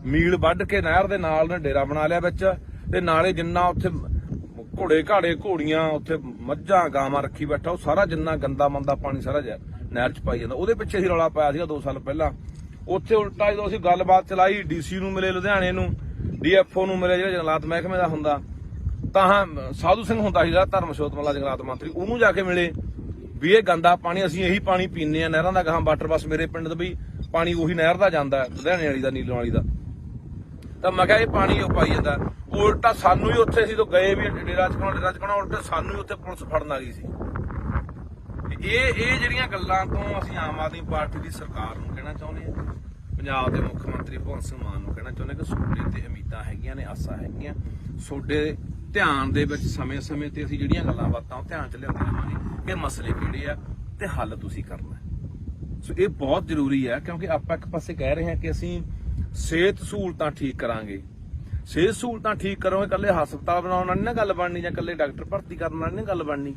ਮੀਲ ਵੱਢ ਕੇ ਨਹਿਰ ਦੇ ਨਾਲ ਨੇ ਡੇਰਾ ਬਣਾ ਲਿਆ ਵਿੱਚ, ਤੇ ਨਾਲੇ ਜਿੰਨਾ ਉੱਥੇ ਘੋੜੇ ਘਾੜੇ ਘੋੜੀਆਂ ਉੱਥੇ ਮੱਝਾਂ ਗਾਵਾਂ ਰੱਖੀ ਬੈਠਾ, ਉਹ ਸਾਰਾ ਜਿੰਨਾ ਗੰਦਾ ਮੰਦਾ ਪਾਣੀ ਸਾਰਾ ਨਹਿਰ ਚ ਪਾਈ ਜਾਂਦਾ। ਉਹਦੇ ਪਿੱਛੇ ਹੀ ਰੌਲਾ ਪਾਇਆ ਸੀਗਾ 2 ਸਾਲ ਪਹਿਲਾਂ। ਉੱਥੇ ਉਲਟਾ ਜਦੋਂ ਅਸੀਂ ਗੱਲਬਾਤ ਚਲਾਈ, ਡੀਸੀ ਨੂੰ ਮਿਲੇ ਲੁਧਿਆਣੇ ਨੂੰ, ਡੀਐਫਓ ਨੂੰ ਮਿਲੇ ਜਿਹੜਾ ਜੰਗਲਾਤ ਮਹਿਕਮੇ ਦਾ ਹੁੰਦਾ, ਤਾਂ ਸਾਧੂ ਸਿੰਘ ਹੁੰਦਾ ਸੀ ਜਿਹੜਾ ਧਰਮਸ਼ੋਤ ਮੱਲਾ ਜੰਗਲਾਤ ਮੰਤਰੀ, ਉਹਨੂੰ ਜਾ ਕੇ ਮਿਲੇ ਵੀ ਇਹ ਗੰਦਾ ਪਾਣੀ ਅਸੀਂ ਇਹੀ ਪਾਣੀ ਪੀਂਦੇ ਆ ਨਹਿਰਾਂ ਦਾ, ਗਾਹਾਂ ਵਾਟਰ ਬੱਸ ਮੇਰੇ ਪਿੰਡ ਦਾ ਵੀ ਪਾਣੀ ਉਹੀ ਨਹਿਰ ਦਾ ਜਾਂਦਾ ਲੁਧਿਆਣੇ ਵਾਲੀ ਦਾ, ਨੀਲੋਂ ਵਾਲੀ ਦਾ। ਤਾਂ ਮੈਂ ਕਿਹਾ ਇਹ ਪਾਣੀ ਉਹ ਪਾਈ ਜਾਂਦਾ। ਉਲਟਾ ਸਾਨੂੰ ਹੀ ਉੱਥੇ ਅਸੀਂ ਤੋਂ ਗਏ ਵੀ ਡੇਰਾ ਚਕਾਉਣਾ ਉਲਟਾ ਸਾਨੂੰ ਹੀ ਉੱਥੇ ਪੁਲਿਸ ਫੜਨ ਆ ਗਈ ਸੀ। ਇਹ ਜਿਹੜੀਆਂ ਗੱਲਾਂ ਤੋਂ ਅਸੀਂ ਆਮ ਆਦਮੀ ਪਾਰਟੀ ਦੀ ਸਰਕਾਰ ਨੂੰ ਕਹਿਣਾ ਚਾਹੁੰਦੇ ਆ, ਪੰਜਾਬ ਦੇ ਮੁੱਖ ਮੰਤਰੀ ਭਗਵੰਤ ਸਿੰਘ ਮਾਨ ਨੂੰ ਕਹਿਣਾ ਚਾਹੁੰਦੇ ਕਿ ਤੁਹਾਡੇ ਤੇ ਉਮੀਦਾਂ ਹੈਗੀਆਂ ਨੇ, ਆਸਾਂ ਹੈਗੀਆਂ, ਤੁਹਾਡੇ ਧਿਆਨ ਦੇ ਵਿੱਚ ਸਮੇਂ-ਸਮੇਂ ਤੇ ਅਸੀਂ ਜਿਹੜੀਆਂ ਗੱਲਾਂ ਬਾਤਾਂ ਉਹ ਧਿਆਨ ਚ ਲਿਆਉਂਦੇ ਰਹਾਂਗੇ ਕਿ ਮਸਲੇ ਕਿਹੜੇ ਆ ਤੇ ਹੱਲ ਤੁਸੀਂ ਕਰਨਾ। ਸੋ ਇਹ ਬਹੁਤ ਜ਼ਰੂਰੀ ਹੈ, ਕਿਉਂਕਿ ਆਪਾਂ ਇੱਕ ਪਾਸੇ ਕਹਿ ਰਹੇ ਹਾਂ ਕਿ ਅਸੀਂ ਸਿਹਤ ਸਹੂਲਤਾਂ ਠੀਕ ਕਰਾਂਗੇ। ਸਿਹਤ ਸਹੂਲਤਾਂ ਠੀਕ ਕਰੋਗੇ, ਇਕੱਲੇ ਹਸਪਤਾਲ ਬਣਾਉਣ ਨਾਲ ਨਹੀਂ ਨਾ ਗੱਲ ਬਣਨੀ, ਜਾਂ ਇਕੱਲੇ ਡਾਕਟਰ ਭਰਤੀ ਕਰਨ ਨਾਲ ਨਹੀਂ ਗੱਲ ਬਣਨੀ।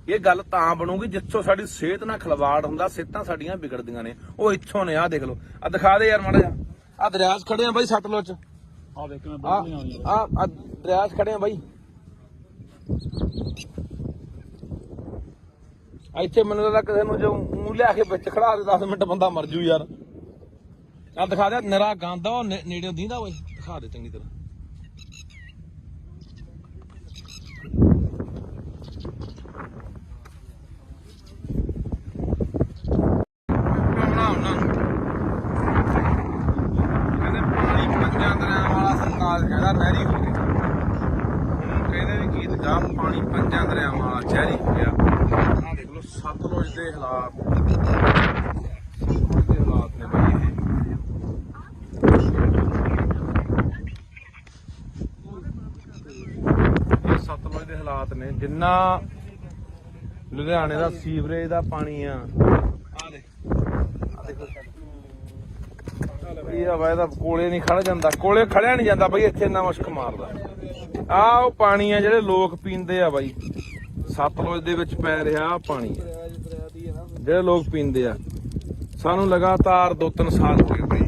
ਇਹ ਗੱਲ ਤਾਂ ਬਣੂਗੀ ਜਿੱਥੋਂ ਸਾਡੀ ਸਿਹਤ ਨਾਲ ਖਿਲਵਾੜ ਹੁੰਦਾ, ਸਿਹਤਾਂ ਸਾਡੀਆਂ ਵਿਗੜਦੀਆਂ ਨੇ। ਉਹ ਇੱਥੋਂ ਨੇ, ਆਹ ਦੇਖ ਲਓ, ਆਹ ਦਿਖਾ ਦੇ ਯਾਰ ਮਾੜਾ ਜਿਹਾ, ਆਹ ਦਰਿਆ 'ਚ ਖੜੇ ਆ ਬਾਈ ਸਤਲੁਜ 'ਚ, ਆ ਦੇਖ ਮੈਂ ਬੋਲ ਨਹੀਂ ਆਹ ਦਰਿਆ 'ਚ ਖੜੇ ਆ ਬਾਈ। ਇੱਥੇ ਮੈਨੂੰ ਲੱਗਦਾ ਕਿਸੇ ਨੂੰ ਜੋ ਮੂੰਹ ਲਿਆ ਕੇ ਵਿੱਚ ਖੜਾ ਦੇ 10 ਮਿੰਟ ਬੰਦਾ ਮਰ ਜੂ ਯਾਰ। ਆਹ ਦਿਖਾ ਦੇ, ਨਿਰਾ ਗੰਦ ਆ, ਉਹ ਨੇੜੇ ਦੀਂਦਾ ਓਏ, ਦਿਖਾ ਦੇ ਚੰਗੀ ਤਰ੍ਹਾਂ। ਕਹਿੰਦੇ ਪਾਣੀ 5 ਦਰਿਆਵਾਂ ਵਾਲਾ ਸਰਤਾਜ ਕਹਿੰਦਾ ਨਹਿਰੀ ਹੋ ਗਿਆ। ਹੁਣ ਕਹਿੰਦੇ ਵੀ ਗੀਤ ਗਾ, ਪਾਣੀ 5 ਦਰਿਆਵਾਂ ਵਾਲਾ ਜ਼ਹਿਰੀ ਹੋ ਗਿਆ। ਆਹ ਦੇਖ ਲਓ ਸਤਲੁਜ ਦੇ ਹਾਲਾਤ, ਸਤਲੁਜ ਦੇ ਹਾਲਾਤ ਨੇ ਬਈ ਇਹ। ਸਤਲੁਜ ਦੇ ਹਾਲਾਤ ਨੇ, ਜਿੰਨਾ ਲੁਧਿਆਣੇ ਦਾ ਸੀਵਰੇਜ ਦਾ ਪਾਣੀ ਆ, ਆਹ ਦੇਖੋ ਇਹ ਹਵਾ ਇਹਦਾ ਕੋਲੇ ਨਹੀਂ ਖੜ ਜਾਂਦਾ, ਕੋਲੇ ਖੜਿਆ ਨਹੀਂ ਜਾਂਦਾ ਬਈ, ਇੱਥੇ ਇੰਨਾ ਮੁਸ਼ਕ ਮਾਰਦਾ। ਆਹ ਉਹ ਪਾਣੀ ਆ ਜਿਹੜੇ ਲੋਕ ਪੀਂਦੇ ਆ ਬਾਈ, ਸਤਲੁਜ ਦੇ ਵਿੱਚ ਪੈ ਰਿਹਾ ਆਹ ਪਾਣੀ ਜਿਹੜੇ ਲੋਕ ਪੀਂਦੇ ਆ। ਸਾਨੂੰ ਲਗਾਤਾਰ 2-3 ਸਾਲ ਹੋ ਗਏ ਬਈ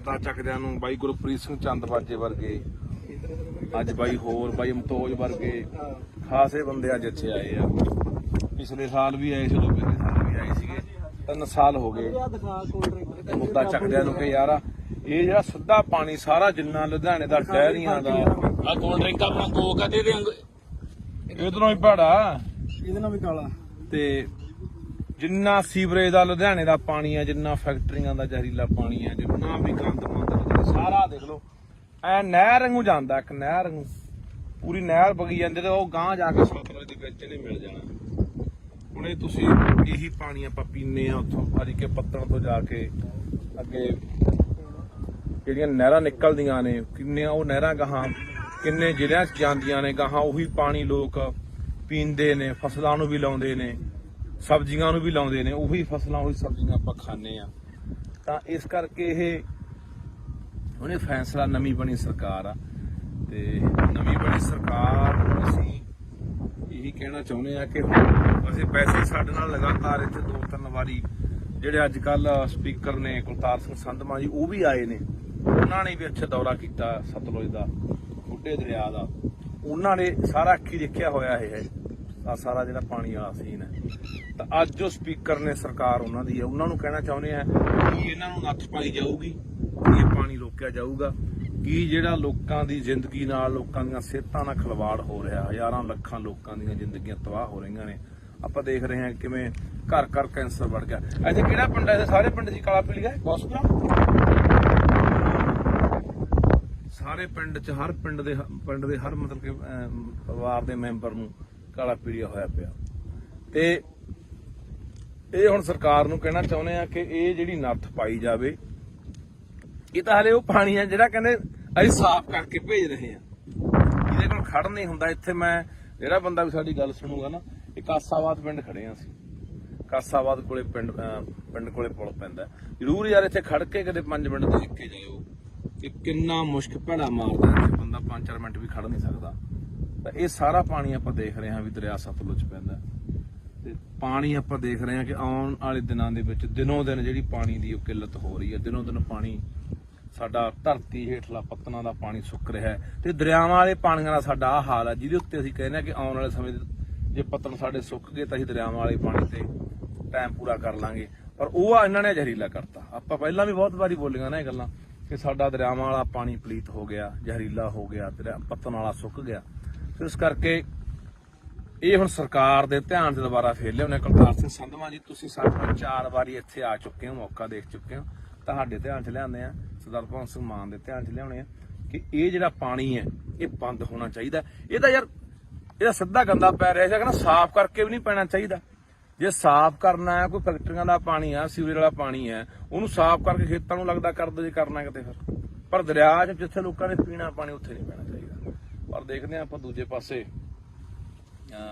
ਮੁੱਦਾ ਚੱਕਦਿਆਂ ਨੂੰ ਬਾਈ ਗੁਰਪ੍ਰੀਤ ਸਿੰਘ ਚੰਦਬਾਜੇ ਵਰਗੇ, ਅੱਜ ਬਾਈ ਹੋਰ ਬਾਈ ਮਤੋਜ ਵਰਗੇ ਖਾਸੇ ਬੰਦੇ ਅੱਜ ਇੱਥੇ ਆਏ ਆ। ਪਿਛਲੇ ਸਾਲ ਵੀ ਆਏ ਸੀ, ਉਦੋਂ ਪਿਛਲੇ ਸਾਲ ਵੀ ਆਏ ਸੀਗੇ, 3 ਸਾਲ ਹੋ ਗਏ ਮੁੱਦਾ ਚੱਕਦਿਆਂ ਨੂੰ ਕਿ ਯਾਰ ਇਹ ਜਿਹੜਾ ਸਿੱਧਾ ਪਾਣੀ ਸਾਰਾ ਜਿੰਨਾ ਲੁਧਿਆਣੇ ਦਾ ਡੈਰੀਆਂ ਦਾ ਆ ਕੋਲਡ ਡਰਿੰਕ ਆਪਣਾ ਕੋਕ ਆ ਦੇ ਦੇ ਇਧਰੋਂ ਹੀ ਭਾੜਾ ਇਹਦੇ ਨਾਲ ਵੀ ਕਾਲਾ ਤੇ ਜਿੰਨਾ ਸੀਵਰੇਜ ਦਾ ਲੁਧਿਆਣੇ ਦਾ ਪਾਣੀ ਹੈ, ਜਿੰਨਾ ਫੈਕਟਰੀਆਂ ਦਾ ਜ਼ਹਿਰੀਲਾ ਪਾਣੀ ਹੈ, ਜਿੰਨਾ ਵੀ ਗੰਦ ਮੰਦ ਸਾਰਾ ਦੇਖ ਲਓ ਐ ਨਹਿਰ ਵਾਂਗੂ ਜਾਂਦਾ, ਇੱਕ ਨਹਿਰ ਵਾਂਗੂ ਪੂਰੀ ਨਹਿਰ ਵਗੀ ਜਾਂਦੀ ਤੇ ਉਹ ਗਾਂਹ ਜਾ ਕੇ ਸਤਲੁਜ ਦੇ ਵਿੱਚ ਇਹਨੇ ਮਿਲ ਜਾਣਾ। ਹੁਣ ਇਹ ਤੁਸੀਂ ਇਹੀ ਪਾਣੀ ਆਪਾਂ ਪੀਨੇ ਆ ਉੱਥੋਂ ਹਰੀਕੇ ਪੱਤਣ ਤੋਂ ਜਾ ਕੇ ਅੱਗੇ ਜਿਹੜੀਆਂ ਨਹਿਰਾਂ ਨਿਕਲਦੀਆਂ ਨੇ, ਕਿੰਨੀਆਂ ਉਹ ਨਹਿਰਾਂ ਗਾਹਾਂ ਕਿੰਨੇ ਜ਼ਿਲ੍ਹਿਆਂ 'ਚ ਜਾਂਦੀਆਂ ਨੇ, ਗਾਹਾਂ ਉਹੀ ਪਾਣੀ ਲੋਕ ਪੀਂਦੇ ਨੇ, ਫਸਲਾਂ ਨੂੰ ਵੀ ਲਾਉਂਦੇ ਨੇ, ਸਬਜ਼ੀਆਂ ਨੂੰ ਵੀ ਲਾਉਂਦੇ ਨੇ, ਉਹੀ ਫਸਲਾਂ ਉਹੀ ਸਬਜ਼ੀਆਂ ਆਪਾਂ ਖਾਂਦੇ ਆ। ਤਾਂ ਇਸ ਕਰਕੇ ਇਹ ਉਹਨੇ ਫੈਸਲਾ, ਨਵੀਂ ਬਣੀ ਸਰਕਾਰ ਆ ਤੇ ਨਵੀਂ ਬਣੀ ਸਰਕਾਰ ਨੂੰ ਅਸੀਂ ਇਹੀ ਕਹਿਣਾ ਚਾਹੁੰਦੇ ਆ ਕਿ ਅਸੀਂ ਵੈਸੇ ਸਾਡੇ ਨਾਲ ਲਗਾਤਾਰ ਇੱਥੇ 2-3 ਵਾਰੀ ਜਿਹੜੇ ਅੱਜ ਕੱਲ ਸਪੀਕਰ ਨੇ ਕੁਲਤਾਰ ਸਿੰਘ ਸੰਧਮਾ ਜੀ ਉਹ ਵੀ ਆਏ ਨੇ, ਉਹਨਾਂ ਨੇ ਵੀ ਇੱਥੇ ਦੌਰਾ ਕੀਤਾ ਸਤਲੁਜ ਦਾ, ਬੁੱਢੇ ਦਰਿਆ ਦਾ, ਉਹਨਾਂ ਨੇ ਸਾਰਾ ਅੱਖੀ ਦੇਖਿਆ ਹੋਇਆ ਇਹ ਸਾਰਾ ਜਿਹੜਾ ਪਾਣੀ ਵਾਲਾ ਸੀਨ ਹੈ। ਤਾਂ ਅੱਜ ਜੋ ਸਪੀਕਰ ਨੇ ਸਰਕਾਰ ਉਹਨਾਂ ਦੀ ਹੈ, ਉਹਨਾਂ ਨੂੰ ਕਹਿਣਾ ਚਾਹੁੰਦੇ ਆ ਕਿ ਇਹਨਾਂ ਨੂੰ ਨੱਥ ਪਾਈ ਜਾਊਗੀ, ਇਹ ਪਾਣੀ ਰੋਕਿਆ ਜਾਊਗਾ ਕਿ ਜਿਹੜਾ ਲੋਕਾਂ ਦੀ ਜ਼ਿੰਦਗੀ ਨਾਲ, ਲੋਕਾਂ ਦੀਆਂ ਸਿਹਤਾਂ ਨਾਲ ਖਿਲਵਾੜ ਹੋ ਰਿਹਾ, ਹਜ਼ਾਰਾਂ ਲੱਖਾਂ ਲੋਕਾਂ ਦੀਆਂ ਜ਼ਿੰਦਗੀਆਂ ਤਬਾਹ ਹੋ ਰਹੀਆਂ ਨੇ। ਆਪਾਂ ਦੇਖ ਰਹੇ ਹਾਂ ਕਿਵੇਂ ਘਰ ਘਰ ਕੈਂਸਰ ਵੱਧ ਗਿਆ। ਇੱਥੇ ਕਿਹੜਾ ਪਿੰਡ ਹੈ? ਸਾਰੇ ਪਿੰਡ ਦੀ ਕਾਲਾ ਪੀਲੀਆ ਹਸਪਤਾਲ, ਸਾਰੇ ਪਿੰਡ 'ਚ ਹਰ ਪਿੰਡ ਦੇ ਹਰ ਮਤਲਬ ਕਿ ਪਰਿਵਾਰ ਦੇ ਮੈਂਬਰ ਨੂੰ ਕਾਲਾ ਪੀਲੀਆ ਹੋਇਆ ਪਿਆ। ਤੇ ਇਹ ਹੁਣ ਸਰਕਾਰ ਨੂੰ ਕਹਿਣਾ ਚਾਹੁੰਦੇ ਆ ਕਿ ਇਹ ਜਿਹੜੀ ਨੱਥ ਪਾਈ ਜਾਵੇ। ਇਹ ਤਾਂ ਹਲੇ ਉਹ ਪਾਣੀ ਆ ਜਿਹੜਾ ਕਹਿੰਦੇ ਅਸੀਂ ਸਾਫ਼ ਕਰਕੇ ਭੇਜ ਰਹੇ ਆ, ਇਹਦੇ ਕੋਲ ਖੜ ਨਹੀਂ ਹੁੰਦਾ। ਇੱਥੇ ਮੈਂ ਜਿਹੜਾ ਬੰਦਾ ਵੀ ਸਾਡੀ ਗੱਲ ਸੁਣੂਗਾ ਨਾ, ਇਹ ਕਾਸਾਬਾਦ ਪਿੰਡ ਖੜੇ ਆ ਅਸੀਂ, ਕਾਸਾਬਾਦ ਕੋਲੇ ਪਿੰਡ ਕੋਲੇ ਪੁਲ ਪੈਂਦਾ। ਜ਼ਰੂਰ ਯਾਰ ਇੱਥੇ ਖੜ ਕੇ ਕਦੇ 5 ਮਿੰਟ ਦੇਖ ਕੇ ਜਾਇਓ ਕਿ ਕਿੰਨਾ ਮੁਸ਼ਕ ਭੈੜਾ ਮਾਰਦਾ, ਇੱਥੇ ਬੰਦਾ 5-4 ਮਿੰਟ ਵੀ ਖੜ ਨਹੀਂ ਸਕਦਾ। ਤਾਂ ਇਹ ਸਾਰਾ ਪਾਣੀ ਆਪਾਂ ਦੇਖ ਰਹੇ ਹਾਂ ਵੀ ਦਰਿਆ ਸਤਲੁਜ ਪੈਂਦਾ, ਤੇ ਪਾਣੀ ਆਪਾਂ ਦੇਖ ਰਹੇ ਹਾਂ ਕਿ ਆਉਣ ਵਾਲੇ ਦਿਨਾਂ ਦੇ ਵਿੱਚ ਦਿਨੋਂ ਦਿਨ ਜਿਹੜੀ ਪਾਣੀ ਦੀ ਉਹ ਕਿੱਲਤ ਹੋ ਰਹੀ ਹੈ। ਦਿਨੋਂ ਦਿਨ ਪਾਣੀ ਸਾਡਾ ਧਰਤੀ ਹੇਠਲਾ ਪੱਤਨਾਂ ਦਾ ਪਾਣੀ ਸੁੱਕ ਰਿਹਾ ਹੈ ਤੇ ਦਰਿਆਵਾਂ ਵਾਲੇ ਪਾਣੀਆਂ ਦਾ ਸਾਡਾ ਆਹ ਹਾਲ ਹੈ, ਜਿਹਦੇ ਉੱਤੇ ਅਸੀਂ ਕਹਿੰਦੇ ਹਾਂ ਕਿ ਆਉਣ ਵਾਲੇ ਸਮੇਂ ਜੇ ਪੱਤਨ ਸਾਡੇ ਸੁੱਕ ਗਏ ਤਾਂ ਅਸੀਂ ਦਰਿਆਵਾਂ ਵਾਲੇ ਪਾਣੀ ਤੇ ਟਾਈਮ ਪੂਰਾ ਕਰ ਲਾਂਗੇ। ਪਰ ਉਹ ਇਹਨਾਂ ਨੇ ਜ਼ਹਿਰੀਲਾ ਕਰਤਾ। ਆਪਾਂ ਪਹਿਲਾਂ ਵੀ ਬਹੁਤ ਵਾਰੀ ਬੋਲੀਆਂ ਨਾ ਇਹ ਗੱਲਾਂ ਕਿ ਸਾਡਾ ਦਰਿਆਵਾਂ ਵਾਲਾ ਪਾਣੀ ਪਲੀਤ ਹੋ ਗਿਆ, ਜ਼ਹਿਰੀਲਾ ਹੋ ਗਿਆ, ਪੱਤਨ ਵਾਲਾ ਸੁੱਕ ਗਿਆ। ਇਸ ਕਰਕੇ ਇਹ ਹੁਣ ਸਰਕਾਰ ਦੇ ਧਿਆਨ 'ਚ ਦੁਬਾਰਾ ਫੇਰ ਲਿਆਉਣੇ। ਕੁਲਤਾਰ ਸਿੰਘ ਸੰਧਵਾਂ ਜੀ, ਤੁਸੀਂ ਸਾਡੇ ਕੋਲ 4 ਵਾਰੀ ਇੱਥੇ ਆ ਚੁੱਕੇ ਹੋ, ਮੌਕਾ ਦੇਖ ਚੁੱਕੇ ਹੋ, ਤੁਹਾਡੇ ਧਿਆਨ 'ਚ ਲਿਆਉਂਦੇ ਆ, ਸਰਦਾਰ ਭਗਵੰਤ ਸਿੰਘ ਮਾਨ ਦੇ ਧਿਆਨ 'ਚ ਲਿਆਉਣੇ ਆ ਕਿ ਇਹ ਜਿਹੜਾ ਪਾਣੀ ਹੈ ਇਹ ਬੰਦ ਹੋਣਾ ਚਾਹੀਦਾ। ਇਹਦਾ ਯਾਰ ਇਹਦਾ ਸਿੱਧਾ ਗੰਦਾ ਪੈ ਰਿਹਾ ਸੀ, ਸਾਫ਼ ਕਰਕੇ ਵੀ ਨਹੀਂ ਪੈਣਾ ਚਾਹੀਦਾ। ਜੇ ਸਾਫ਼ ਕਰਨਾ ਹੈ, ਕੋਈ ਫੈਕਟਰੀਆਂ ਦਾ ਪਾਣੀ ਆ, ਸੀਵਰੇਜ ਵਾਲਾ ਪਾਣੀ ਹੈ, ਉਹਨੂੰ ਸਾਫ਼ ਕਰਕੇ ਖੇਤਾਂ ਨੂੰ ਲੱਗਦਾ ਕਰ ਦੋ ਜੇ ਕਰਨਾ ਕਿਤੇ ਫਿਰ। ਪਰ ਦਰਿਆ 'ਚ ਜਿੱਥੇ ਲੋਕਾਂ ਨੇ ਪੀਣਾ ਪਾਣੀ ਉੱਥੇ ਨਹੀਂ ਪੈਣਾ ਚਾਹੀਦਾ। ਪਰ ਦੇਖਦੇ ਹਾਂ ਆਪਾਂ ਦੂਜੇ ਪਾਸੇ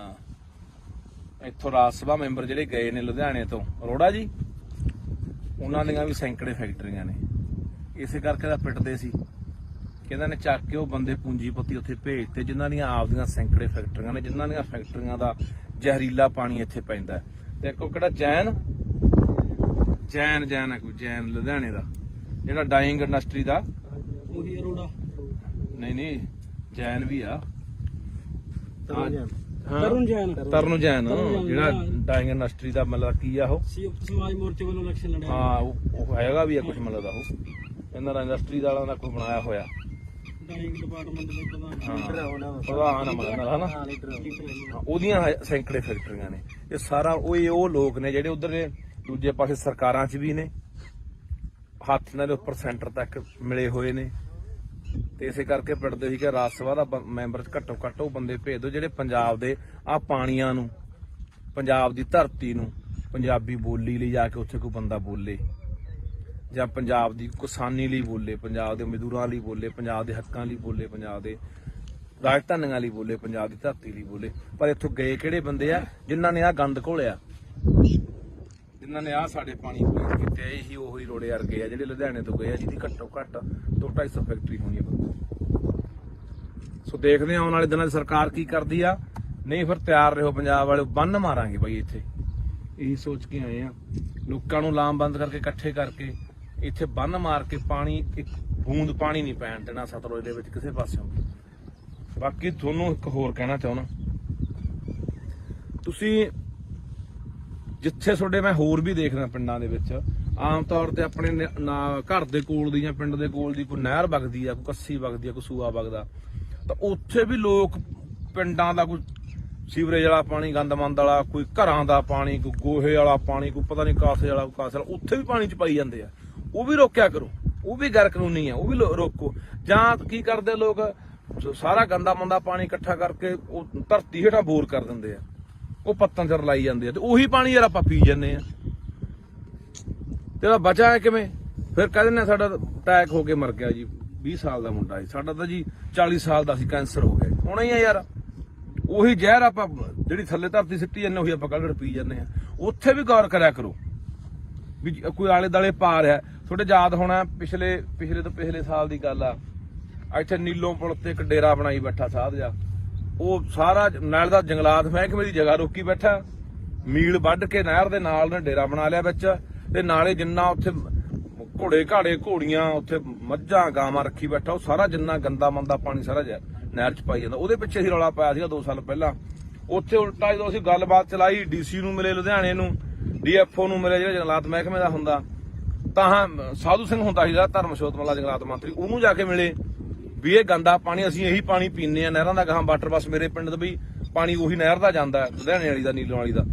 ਇੱਥੋਂ ਰਾਜ ਸਭਾ ਮੈਂਬਰ ਜਿਹੜੇ ਗਏ ਨੇ ਲੁਧਿਆਣੇ ਤੋਂ, ਅਰੋੜਾ ਜੀ, ਉਹਨਾਂ ਦੀਆਂ ਵੀ ਸੈਂਕੜੇ ਫੈਕਟਰੀਆਂ ਨੇ। ਇਸੇ ਕਰਕੇ ਤਾਂ ਪਿੱਟਦੇ ਸੀ ਕਿ ਇਹਨਾਂ ਨੇ ਚੱਕ ਕੇ ਉਹ ਬੰਦੇ ਪੂੰਜੀਪਤੀ ਉੱਥੇ ਭੇਜਤੇ ਜਿਨ੍ਹਾਂ ਦੀਆਂ ਆਪਦੀਆਂ ਸੈਂਕੜੇ ਫੈਕਟਰੀਆਂ ਨੇ, ਜਿਨ੍ਹਾਂ ਦੀਆਂ ਫੈਕਟਰੀਆਂ ਦਾ ਜ਼ਹਿਰੀਲਾ ਪਾਣੀ ਇੱਥੇ ਪੈਂਦਾ। ਤੇ ਇੱਕ ਕਿਹੜਾ ਜੈਨ ਹੈ, ਕੋਈ ਜੈਨ ਲੁਧਿਆਣੇ ਦਾ ਜਿਹੜਾ ਡਾਈਂਗ ਇੰਡਸਟਰੀ ਦਾ, ਉਹੀ ਅਰੋੜਾ ਨਹੀਂ ਜੈਨ ਵੀ ਆ, ਤਰੁਣ ਜੈਨ ਜਿਹੜਾ ਡਾਈਂਗ ਇੰਡਸਟਰੀ ਦਾ ਮਤਲਬ ਕੀ ਆ, ਉਹ ਸਮਾਜ ਮੋਰਚੇ ਵੱਲੋਂ ਇਲੈਕਸ਼ਨ ਲੜਿਆ। ਹਾਂ ਉਹ ਹੈਗਾ ਵੀ ਆ ਕੁਝ ਮਤਲਬ ਦਾ, ਉਹ ਇਹਨਾਂ ਦਾ ਇੰਡਸਟਰੀ ਵਾਲਿਆਂ ਦਾ ਕੋਈ ਬਣਾਇਆ ਹੋਇਆ ਡਾਈਂਗ ਡਿਪਾਰਟਮੈਂਟ ਦੇ ਪ੍ਰਧਾਨ ਹਨਾ, ਉਹਦੀਆਂ ਸੈਂਕੜੇ ਫੈਕਟਰੀਆਂ ਨੇ। ਇਹ ਸਾਰਾ ਉਹ ਲੋਕ ਨੇ ਜਿਹੜੇ ਉਧਰ ਨੇ, ਦੂਜੇ ਪਾਸੇ ਸਰਕਾਰਾਂ 'ਚ ਵੀ ਨੇ, ਹੱਥ ਨਾਲ ਉੱਪਰ ਸੈਂਟਰ ਤੱਕ ਮਿਲੇ ਹੋਏ ਨੇ। ਤੇ ਇਸੇ ਕਰਕੇ ਪਿੰਡਦੇ ਸੀ ਕਿ ਰਾਜ ਸਭਾ ਦਾ ਮੈਂਬਰ ਘੱਟੋ ਘੱਟ ਉਹ ਬੰਦੇ ਭੇਜ ਦਿਓ ਜਿਹੜੇ ਪੰਜਾਬ ਦੇ ਆਹ ਪਾਣੀਆਂ ਨੂੰ, ਪੰਜਾਬ ਦੀ ਧਰਤੀ ਨੂੰ, ਪੰਜਾਬੀ ਬੋਲੀ ਲਈ ਜਾ ਕੇ ਉੱਥੇ ਕੋਈ ਬੰਦਾ ਬੋਲੇ, ਜਾਂ ਪੰਜਾਬ ਦੀ ਕਿਸਾਨੀ ਲਈ ਬੋਲੇ, ਪੰਜਾਬ ਦੇ ਮਜ਼ਦੂਰਾਂ ਲਈ ਬੋਲੇ, ਪੰਜਾਬ ਦੇ ਹੱਕਾਂ ਲਈ ਬੋਲੇ, ਪੰਜਾਬ ਦੇ ਰਾਜਧਾਨੀਆਂ ਲਈ ਬੋਲੇ, ਪੰਜਾਬ ਦੀ ਧਰਤੀ ਲਈ ਬੋਲੇ। ਪਰ ਇੱਥੋਂ ਗਏ ਕਿਹੜੇ ਬੰਦੇ ਆ ਜਿਨ੍ਹਾਂ ਨੇ ਆਹ ਗੰਦ ਘੋਲਿਆ, ਜਿਨ੍ਹਾਂ ਨੇ ਆਹ ਸਾਡੇ ਪਾਣੀ ਪੀਣ ਕੀਤੇ। ਇਹੀ ਉਹੀ ਰੋੜੇ ਵਰਗੇ ਆ ਜਿਹੜੇ ਲੁਧਿਆਣੇ ਤੋਂ ਗਏ ਆ, ਜਿਹਦੀ ਘੱਟੋ ਘੱਟ 200-250 ਫੈਕਟਰੀ ਹੋਣੀ ਆ। ਸੋ ਦੇਖਦੇ ਹਾਂ ਆਉਣ ਵਾਲੇ ਦਿਨਾਂ 'ਚ ਸਰਕਾਰ ਕੀ ਕਰਦੀ ਆ। ਨਹੀਂ ਫਿਰ ਤਿਆਰ ਰਹੋ ਪੰਜਾਬ ਵਾਲੇ, ਬੰਨ ਮਾਰਾਂਗੇ ਬਾਈ ਇੱਥੇ। ਇਹੀ ਸੋਚ ਕੇ ਆਏ ਆ, ਲੋਕਾਂ ਨੂੰ ਲਾਮਬੰਦ ਕਰਕੇ ਇਕੱਠੇ ਕਰਕੇ ਇੱਥੇ ਬੰਨ ਮਾਰ ਕੇ ਪਾਣੀ ਇੱਕ ਬੂੰਦ ਪਾਣੀ ਨਹੀਂ ਪੈਣ ਦੇਣਾ ਸਤਲੁਜ ਦੇ ਵਿੱਚ ਕਿਸੇ ਪਾਸਿਓਂ। ਬਾਕੀ ਤੁਹਾਨੂੰ ਇੱਕ ਹੋਰ ਕਹਿਣਾ ਚਾਹੁੰਦਾ, ਤੁਸੀਂ ਜਿੱਥੇ ਤੁਹਾਡੇ ਮੈਂ ਹੋਰ ਵੀ ਦੇਖਦਾ ਪਿੰਡਾਂ ਦੇ ਵਿੱਚ ਆਮ ਤੌਰ ਤੇ ਆਪਣੇ ਘਰ ਦੇ ਕੋਲ ਦੀ ਜਾਂ ਪਿੰਡ ਦੇ ਕੋਲ ਦੀ ਕੋਈ ਨਹਿਰ ਵਗਦੀ ਆ, ਕੋਈ ਕੱਸੀ ਵਗਦੀ ਆ, ਕੋਈ ਸੂਆ ਵਗਦਾ, ਤਾਂ ਉੱਥੇ ਵੀ ਲੋਕ ਪਿੰਡਾਂ ਦਾ ਕੋਈ ਸੀਵਰੇਜ ਵਾਲਾ ਪਾਣੀ, ਗੰਦਮੰਦ ਵਾਲਾ, ਕੋਈ ਘਰਾਂ ਦਾ ਪਾਣੀ, ਕੋਈ ਗੋਹੇ ਵਾਲਾ ਪਾਣੀ, ਕੋਈ ਪਤਾ ਨਹੀਂ ਕਾਸੇ ਵਾਲਾ, ਕੋਈ ਕਾਸੇ ਵਾਲਾ, ਉੱਥੇ ਵੀ ਪਾਣੀ ਚ ਪਾਈ ਜਾਂਦੇ ਆ। ਉਹ ਵੀ ਰੋਕਿਆ ਕਰੋ, ਉਹ ਵੀ ਗੈਰ ਕਾਨੂੰਨੀ ਆ, ਉਹ ਵੀ ਰੋਕੋ। ਜਾਂ ਕੀ ਕਰਦੇ ਲੋਕ, ਸਾਰਾ ਗੰਦਾ ਮੰਦਾ ਪਾਣੀ ਇਕੱਠਾ ਕਰਕੇ ਉਹ ਧਰਤੀ ਹੇਠਾਂ ਬੋਰ ਕਰ ਦਿੰਦੇ ਆ, ਉਹ ਪੱਤਾਂ ਚ ਰਲਾਈ ਜਾਂਦੇ ਆ, ਤੇ ਉਹੀ ਪਾਣੀ ਯਾਰ ਆਪਾਂ ਪੀ ਜਾਂਦੇ ਆ। ਤੇ ਬਚਾ ਹੈ ਕਿਵੇਂ? ਫਿਰ ਕਹਿ ਦਿੰਦੇ ਸਾਡਾ ਅਟੈਕ ਹੋ ਕੇ ਮਰ ਗਿਆ ਜੀ, 20 ਸਾਲ ਦਾ ਮੁੰਡਾ ਸੀ, ਸਾਡਾ ਤਾਂ ਜੀ 40 ਸਾਲ ਦਾ ਸੀ, ਕੈਂਸਰ ਹੋ ਗਿਆ। ਹੋਣਾ ਹੀ ਆ ਯਾਰ, ਉਹੀ ਜ਼ਹਿਰ ਆਪਾਂ ਜਿਹੜੀ ਥੱਲੇ ਧਰਤੀ ਸਿੱਟੀ ਜਾਂਦੇ ਉਹੀ ਆਪਾਂ ਕੱਢ ਪੀ ਜਾਂਦੇ ਆ। ਉੱਥੇ ਵੀ ਗੌਰ ਕਰਿਆ ਕਰੋ ਵੀ ਕੋਈ ਆਲੇ ਦਾਲੇ ਪਾ ਰਿਹਾ। ਤੁਹਾਡੇ ਯਾਦ ਹੋਣਾ ਪਿਛਲੇ ਤੋਂ ਪਿਛਲੇ ਸਾਲ ਦੀ ਗੱਲ ਆ, ਇੱਥੇ ਨੀਲੋਂ ਪੁਲ ਤੇ ਇੱਕ ਡੇਰਾ ਬਣਾਈ ਬੈਠਾ ਸਾਧ ਜਾ, ਉਹ ਸਾਰਾ ਨਾਲ ਦਾ ਜੰਗਲਾਤ ਮਹਿਕਮੇ ਦੀ ਜਗ੍ਹਾ ਰੋਕੀ ਬੈਠਾ, ਮੀਲ ਵੱਢ ਕੇ ਨਹਿਰ ਦੇ ਨਾਲ ਨੇ ਡੇਰਾ ਬਣਾ ਲਿਆ ਵਿੱਚ, ਤੇ ਨਾਲੇ ਜਿੰਨਾ ਉੱਥੇ ਘੋੜੇ ਘਾੜੇ ਘੋੜੀਆਂ ਉੱਥੇ ਮੱਝਾਂ ਗਾਵਾਂ ਰੱਖੀ ਬੈਠਾ, ਉਹ ਸਾਰਾ ਜਿੰਨਾ ਗੰਦਾ ਮੰਦਾ ਪਾਣੀ ਸਾਰਾ ਨਹਿਰ ਚ ਪਾਈ ਜਾਂਦਾ। ਉਹਦੇ ਪਿੱਛੇ ਹੀ ਰੌਲਾ ਪਾਇਆ ਸੀਗਾ 2 ਸਾਲ ਪਹਿਲਾਂ। ਉੱਥੇ ਉਲਟਾ ਜਦੋਂ ਅਸੀਂ ਗੱਲਬਾਤ ਚਲਾਈ, ਡੀਸੀ ਨੂੰ ਮਿਲੇ ਲੁਧਿਆਣੇ ਨੂੰ, ਡੀਐਫਓ ਨੂੰ ਮਿਲੇ ਜਿਹੜਾ ਜੰਗਲਾਤ ਮਹਿਕਮੇ ਦਾ ਹੁੰਦਾ, ਤਾਂ ਸਾਧੂ ਸਿੰਘ ਹੁੰਦਾ ਸੀ ਜਿਹੜਾ ਧਰਮਸ਼ੋਤ ਵਾਲਾ ਜੰਗਲਾਤ ਮੰਤਰੀ, ਉਹਨੂੰ ਜਾ ਕੇ ਮਿਲੇ ਵੀ ਇਹ ਗੰਦਾ ਪਾਣੀ ਅਸੀਂ ਇਹੀ ਪਾਣੀ ਪੀਂਦੇ ਆ ਨਹਿਰਾਂ ਦਾ, ਗਾਹਾਂ ਵਾਟਰ ਬੱਸ ਮੇਰੇ ਪਿੰਡ ਦਾ ਵੀ ਪਾਣੀ ਉਹੀ ਨਹਿਰ ਦਾ ਜਾਂਦਾ ਲੁਧਿਆਣੇ ਵਾਲੀ ਦਾ, ਨੀਲੋਂ ਵਾਲੀ ਦਾ।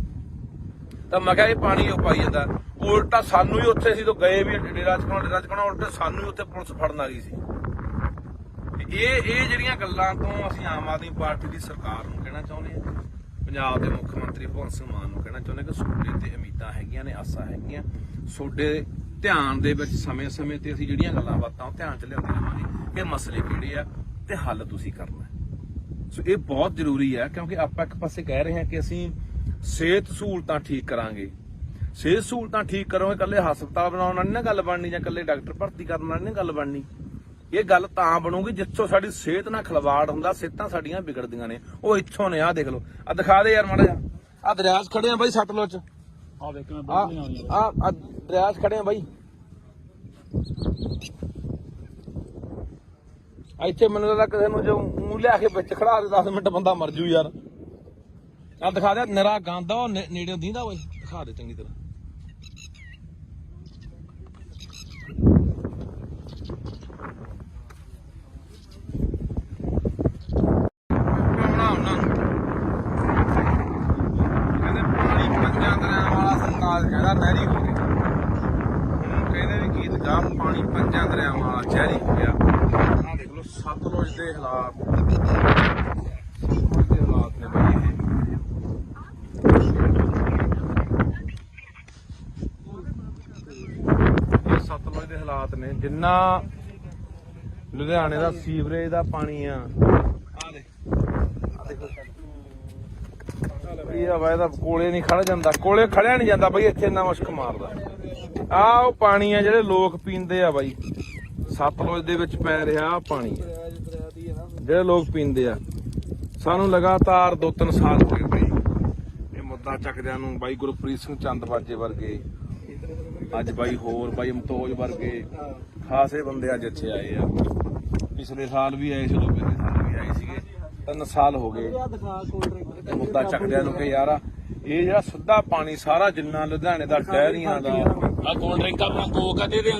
ਤਾਂ ਮੈਂ ਕਿਹਾ ਇਹ ਪਾਣੀ ਉਹ ਪਾਈ ਜਾਂਦਾ। ਉਲਟਾ ਸਾਨੂੰ ਹੀ ਉੱਥੇ ਅਸੀਂ ਤੋਂ ਗਏ ਵੀ ਡੇਰਾ ਚਕਾਉਣਾ ਉਲਟਾ ਸਾਨੂੰ ਹੀ ਉੱਥੇ ਪੁਲਿਸ ਫੜਨ ਆ ਗਈ ਸੀ। ਇਹ ਜਿਹੜੀਆਂ ਗੱਲਾਂ ਤੋਂ ਅਸੀਂ ਆਮ ਆਦਮੀ ਪਾਰਟੀ ਦੀ ਸਰਕਾਰ ਨੂੰ ਕਹਿਣਾ ਚਾਹੁੰਦੇ ਹਾਂ, ਪੰਜਾਬ ਦੇ ਮੁੱਖ ਮੰਤਰੀ ਭਗਵੰਤ ਸਿੰਘ ਮਾਨ ਨੂੰ ਕਹਿਣਾ ਚਾਹੁੰਦੇ ਕਿ ਤੁਹਾਡੇ ਤੇ ਉਮੀਦਾਂ ਹੈਗੀਆਂ ਨੇ, ਆਸਾਂ ਹੈਗੀਆਂ, ਤੁਹਾਡੇ ਧਿਆਨ ਦੇ ਵਿੱਚ ਸਮੇਂ-ਸਮੇਂ ਤੇ ਅਸੀਂ ਜਿਹੜੀਆਂ ਗੱਲਾਂ ਬਾਤਾਂ ਉਹ ਧਿਆਨ ਚ ਲਿਆਉਂਦੇ ਰਹਾਂਗੇ ਕਿ ਮਸਲੇ ਕਿਹੜੇ ਆ ਤੇ ਹੱਲ ਤੁਸੀਂ ਕਰਨਾ। ਸੋ ਇਹ ਬਹੁਤ ਜ਼ਰੂਰੀ ਹੈ, ਕਿਉਂਕਿ ਆਪਾਂ ਇੱਕ ਪਾਸੇ ਕਹਿ ਰਹੇ ਹਾਂ ਕਿ ਅਸੀਂ ਸਿਹਤ ਸਹੂਲਤਾਂ ਠੀਕ ਕਰਾਂਗੇ। ਸਿਹਤ ਸਹੂਲਤਾਂ ਠੀਕ ਕਰੋਗੇ, ਇਕੱਲੇ ਹਸਪਤਾਲ ਬਣਾਉਣ ਨਾਲ ਨਹੀਂ ਨਾ ਗੱਲ ਬਣਨੀ, ਜਾਂ ਇਕੱਲੇ ਡਾਕਟਰ ਭਰਤੀ ਕਰਨ ਨਾਲ ਨਹੀਂ ਗੱਲ ਬਣਨੀ। ਇਹ ਗੱਲ ਤਾਂ ਬਣੂਗੀ ਜਿੱਥੋਂ ਸਾਡੀ ਸਿਹਤ ਨਾਲ ਖਿਲਵਾੜ ਹੁੰਦਾ, ਸਿਹਤਾਂ ਸਾਡੀਆਂ ਵਿਗੜਦੀਆਂ ਨੇ, ਉਹ ਇੱਥੋਂ ਨੇ। ਆਹ ਦੇਖ ਲਓ, ਆ ਦਿਖਾ ਦੇ ਯਾਰ ਮਾੜਾ ਜਿਹਾ, ਆ ਦਰਿਆ 'ਚ ਖੜੇ ਆ ਬਾਈ ਸਤਲੁਜ 'ਚ, ਆ ਦਰਿਆ 'ਚ ਖੜੇ ਆ ਬਾਈ। ਇੱਥੇ ਮੈਨੂੰ ਲੱਗਦਾ ਕਿਸੇ ਨੂੰ ਜੋ ਮੂੰਹ ਲਿਆ ਕੇ ਵਿੱਚ ਖੜਾ ਦੇ 10 ਮਿੰਟ ਬੰਦਾ ਮਰ ਜੂ ਯਾਰ। ਆ ਦਿਖਾ ਦੇ, ਨਿਰਾ ਗੰਦ ਉਹ ਨੇੜੇ ਦੀਂਦਾ ਓਏ, ਦਿਖਾ ਦੇ ਚੰਗੀ ਤਰ੍ਹਾਂ। ਕਹਿੰਦੇ ਪਾਣੀ 5 ਦਰਿਆਵਾਂ ਵਾਲਾ ਸਰਤਾਜ ਕਹਿੰਦਾ ਨਹਿਰੀ ਹੋ ਗਿਆ। ਹੁਣ ਕਹਿੰਦੇ ਵੀ ਗੀਤ ਗਾ, ਪਾਣੀ 5 ਦਰਿਆਵਾਂ ਵਾਲਾ ਜ਼ਹਿਰੀ ਹੋ ਗਿਆ। ਆਹ ਦੇਖ ਲਓ ਸਤਲੁਜ ਦੇ ਹਾਲਾਤ, ਸਤਲੁਜ ਦੇ ਹਾਲਾਤ ਨੇ ਬਈ ਇਹ। ਸਤਲੁਜ ਦੇ ਹਾਲਾਤ ਨੇ, ਜਿੰਨਾ ਲੁਧਿਆਣੇ ਦਾ ਸੀਵਰੇਜ ਦਾ ਪਾਣੀ ਆ, ਇਹ ਹਵਾ ਇਹਦਾ ਕੋਲੇ ਨਹੀਂ ਖੜ ਜਾਂਦਾ, ਕੋਲੇ ਖੜਿਆ ਨਹੀਂ ਜਾਂਦਾ ਬਈ, ਇੱਥੇ ਇੰਨਾ ਮੁਸ਼ਕ ਮਾਰਦਾ। ਆਹ ਉਹ ਪਾਣੀ ਆ ਜਿਹੜੇ ਲੋਕ ਪੀਂਦੇ ਆ ਬਾਈ, ਸਤਲੁਜ ਦੇ ਵਿੱਚ ਪੈ ਰਿਹਾ ਪਾਣੀ ਜਿਹੜੇ ਲੋਕ ਪੀਂਦੇ ਆ। ਸਾਨੂੰ ਲਗਾਤਾਰ 2-3 ਸਾਲ ਹੋ ਗਏ ਬਈ ਇਹ ਮੁੱਦਾ ਚੱਕਦਿਆਂ ਨੂੰ। ਬਾਈ ਗੁਰਪ੍ਰੀਤ ਸਿੰਘ ਚੰਦਬਾਜੇ ਵਰਗੇ, ਅੱਜ ਬਾਈ ਹੋਰ ਬਾਈ ਮਤੋਜ ਵਰਗੇ ਖਾਸੇ ਬੰਦੇ ਅੱਜ ਇੱਥੇ ਆਏ ਆ। ਪਿਛਲੇ ਸਾਲ ਵੀ ਆਏ ਸੀ, ਉਦੋਂ ਪਿਛਲੇ ਸਾਲ ਵੀ ਆਏ ਸੀਗੇ। 3 ਸਾਲ ਹੋ ਗਏ ਮੁੱਦਾ ਚੱਕਦਿਆਂ ਨੂੰ ਕਿ ਯਾਰ ਇਹ ਜਿਹੜਾ ਸਿੱਧਾ ਪਾਣੀ ਸਾਰਾ ਜਿੰਨਾ ਲੁਧਿਆਣੇ ਦਾ ਡੈਰੀਆਂ ਦਾ, ਆ ਕੋਲਡ ਡਰਿੰਕ ਆਪਣਾ ਕੋਕ ਆ ਦੇ ਦੇ,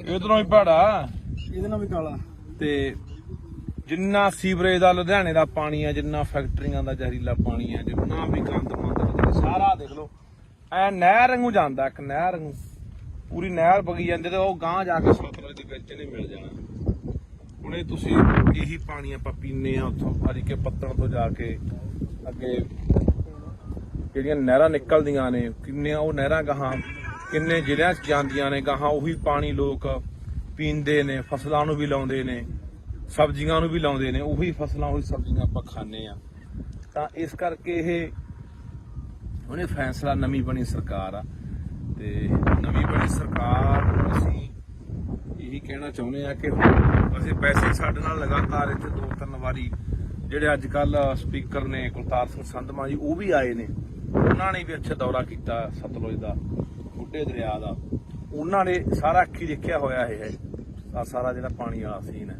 ਇਧਰੋਂ ਹੀ ਭਾੜਾ, ਇਹਦੇ ਨਾਲ ਵੀ ਕਾਲਾ, ਤੇ ਜਿੰਨਾ ਸੀਵਰੇਜ ਦਾ ਲੁਧਿਆਣੇ ਦਾ ਪਾਣੀ ਆ, ਜਿੰਨਾ ਫੈਕਟਰੀਆਂ ਦਾ ਜ਼ਹਿਰੀਲਾ ਪਾਣੀ ਆ, ਜਿੰਨਾ ਵੀ ਗੰਦ ਮੰਦ ਸਾਰਾ ਦੇਖ ਲਓ ਐ ਨਹਿਰ ਵਾਂਗੂ ਜਾਂਦਾ, ਇੱਕ ਨਹਿਰ ਵਾਂਗੂ ਪੂਰੀ ਨਹਿਰ ਵਗੀ ਜਾਂਦੀ, ਤੇ ਉਹ ਗਾਂਹ ਜਾ ਕੇ ਸਤਲੁਜ ਦੇ ਵਿੱਚ ਨਹੀਂ ਮਿਲ ਜਾਣਾ। ਹੁਣ ਇਹ ਤੁਸੀਂ ਇਹੀ ਪਾਣੀ ਆਪਾਂ ਪੀਂਦੇ ਆ ਉੱਥੋਂ ਹਰੀਕੇ ਪੱਤਣ ਤੋਂ ਜਾ ਕੇ ਅੱਗੇ ਜਿਹੜੀਆਂ ਨਹਿਰਾਂ ਨਿਕਲਦੀਆਂ ਨੇ, ਕਿੰਨੀਆਂ ਉਹ ਨਹਿਰਾਂ ਗਾਹਾਂ ਕਿੰਨੇ ਜ਼ਿਲ੍ਹਿਆਂ 'ਚ ਜਾਂਦੀਆਂ ਨੇ, ਗਾਹਾਂ ਉਹੀ ਪਾਣੀ ਲੋਕ ਪੀਂਦੇ ਨੇ, ਫਸਲਾਂ ਨੂੰ ਵੀ ਲਾਉਂਦੇ ਨੇ, ਸਬਜ਼ੀਆਂ ਨੂੰ ਵੀ ਲਾਉਂਦੇ ਨੇ, ਉਹੀ ਫਸਲਾਂ ਉਹੀ ਸਬਜ਼ੀਆਂ ਆਪਾਂ ਖਾਂਦੇ ਆ। ਤਾਂ ਇਸ ਕਰਕੇ ਇਹ ਉਹਨੇ ਫੈਸਲਾ, ਨਵੀਂ ਬਣੀ ਸਰਕਾਰ ਆ, ਤੇ ਨਵੀਂ ਬਣੀ ਸਰਕਾਰ ਨੂੰ ਅਸੀਂ ਇਹੀ ਕਹਿਣਾ ਚਾਹੁੰਦੇ ਆ ਕਿ ਅਸੀਂ ਪੈਸੇ ਸਾਡੇ ਨਾਲ ਲਗਾਤਾਰ ਇੱਥੇ 2-3 ਵਾਰੀ ਜਿਹੜੇ ਅੱਜ ਕੱਲ ਸਪੀਕਰ ਨੇ ਕੁਲਤਾਰ ਸਿੰਘ ਸੰਧਮਾ ਜੀ, ਉਹ ਵੀ ਆਏ ਨੇ, ਉਹਨਾਂ ਨੇ ਵੀ ਇੱਥੇ ਦੌਰਾ ਕੀਤਾ ਸਤਲੁਜ ਦਾ, ਬੁੱਢੇ ਦਰਿਆ ਦਾ, ਉਹਨਾਂ ਨੇ ਸਾਰਾ ਅੱਖੀ ਦੇਖਿਆ ਹੋਇਆ ਇਹ ਹੈ ਆ ਸਾਰਾ ਜਿਹੜਾ ਪਾਣੀ ਵਾਲਾ ਸੀਨ ਹੈ।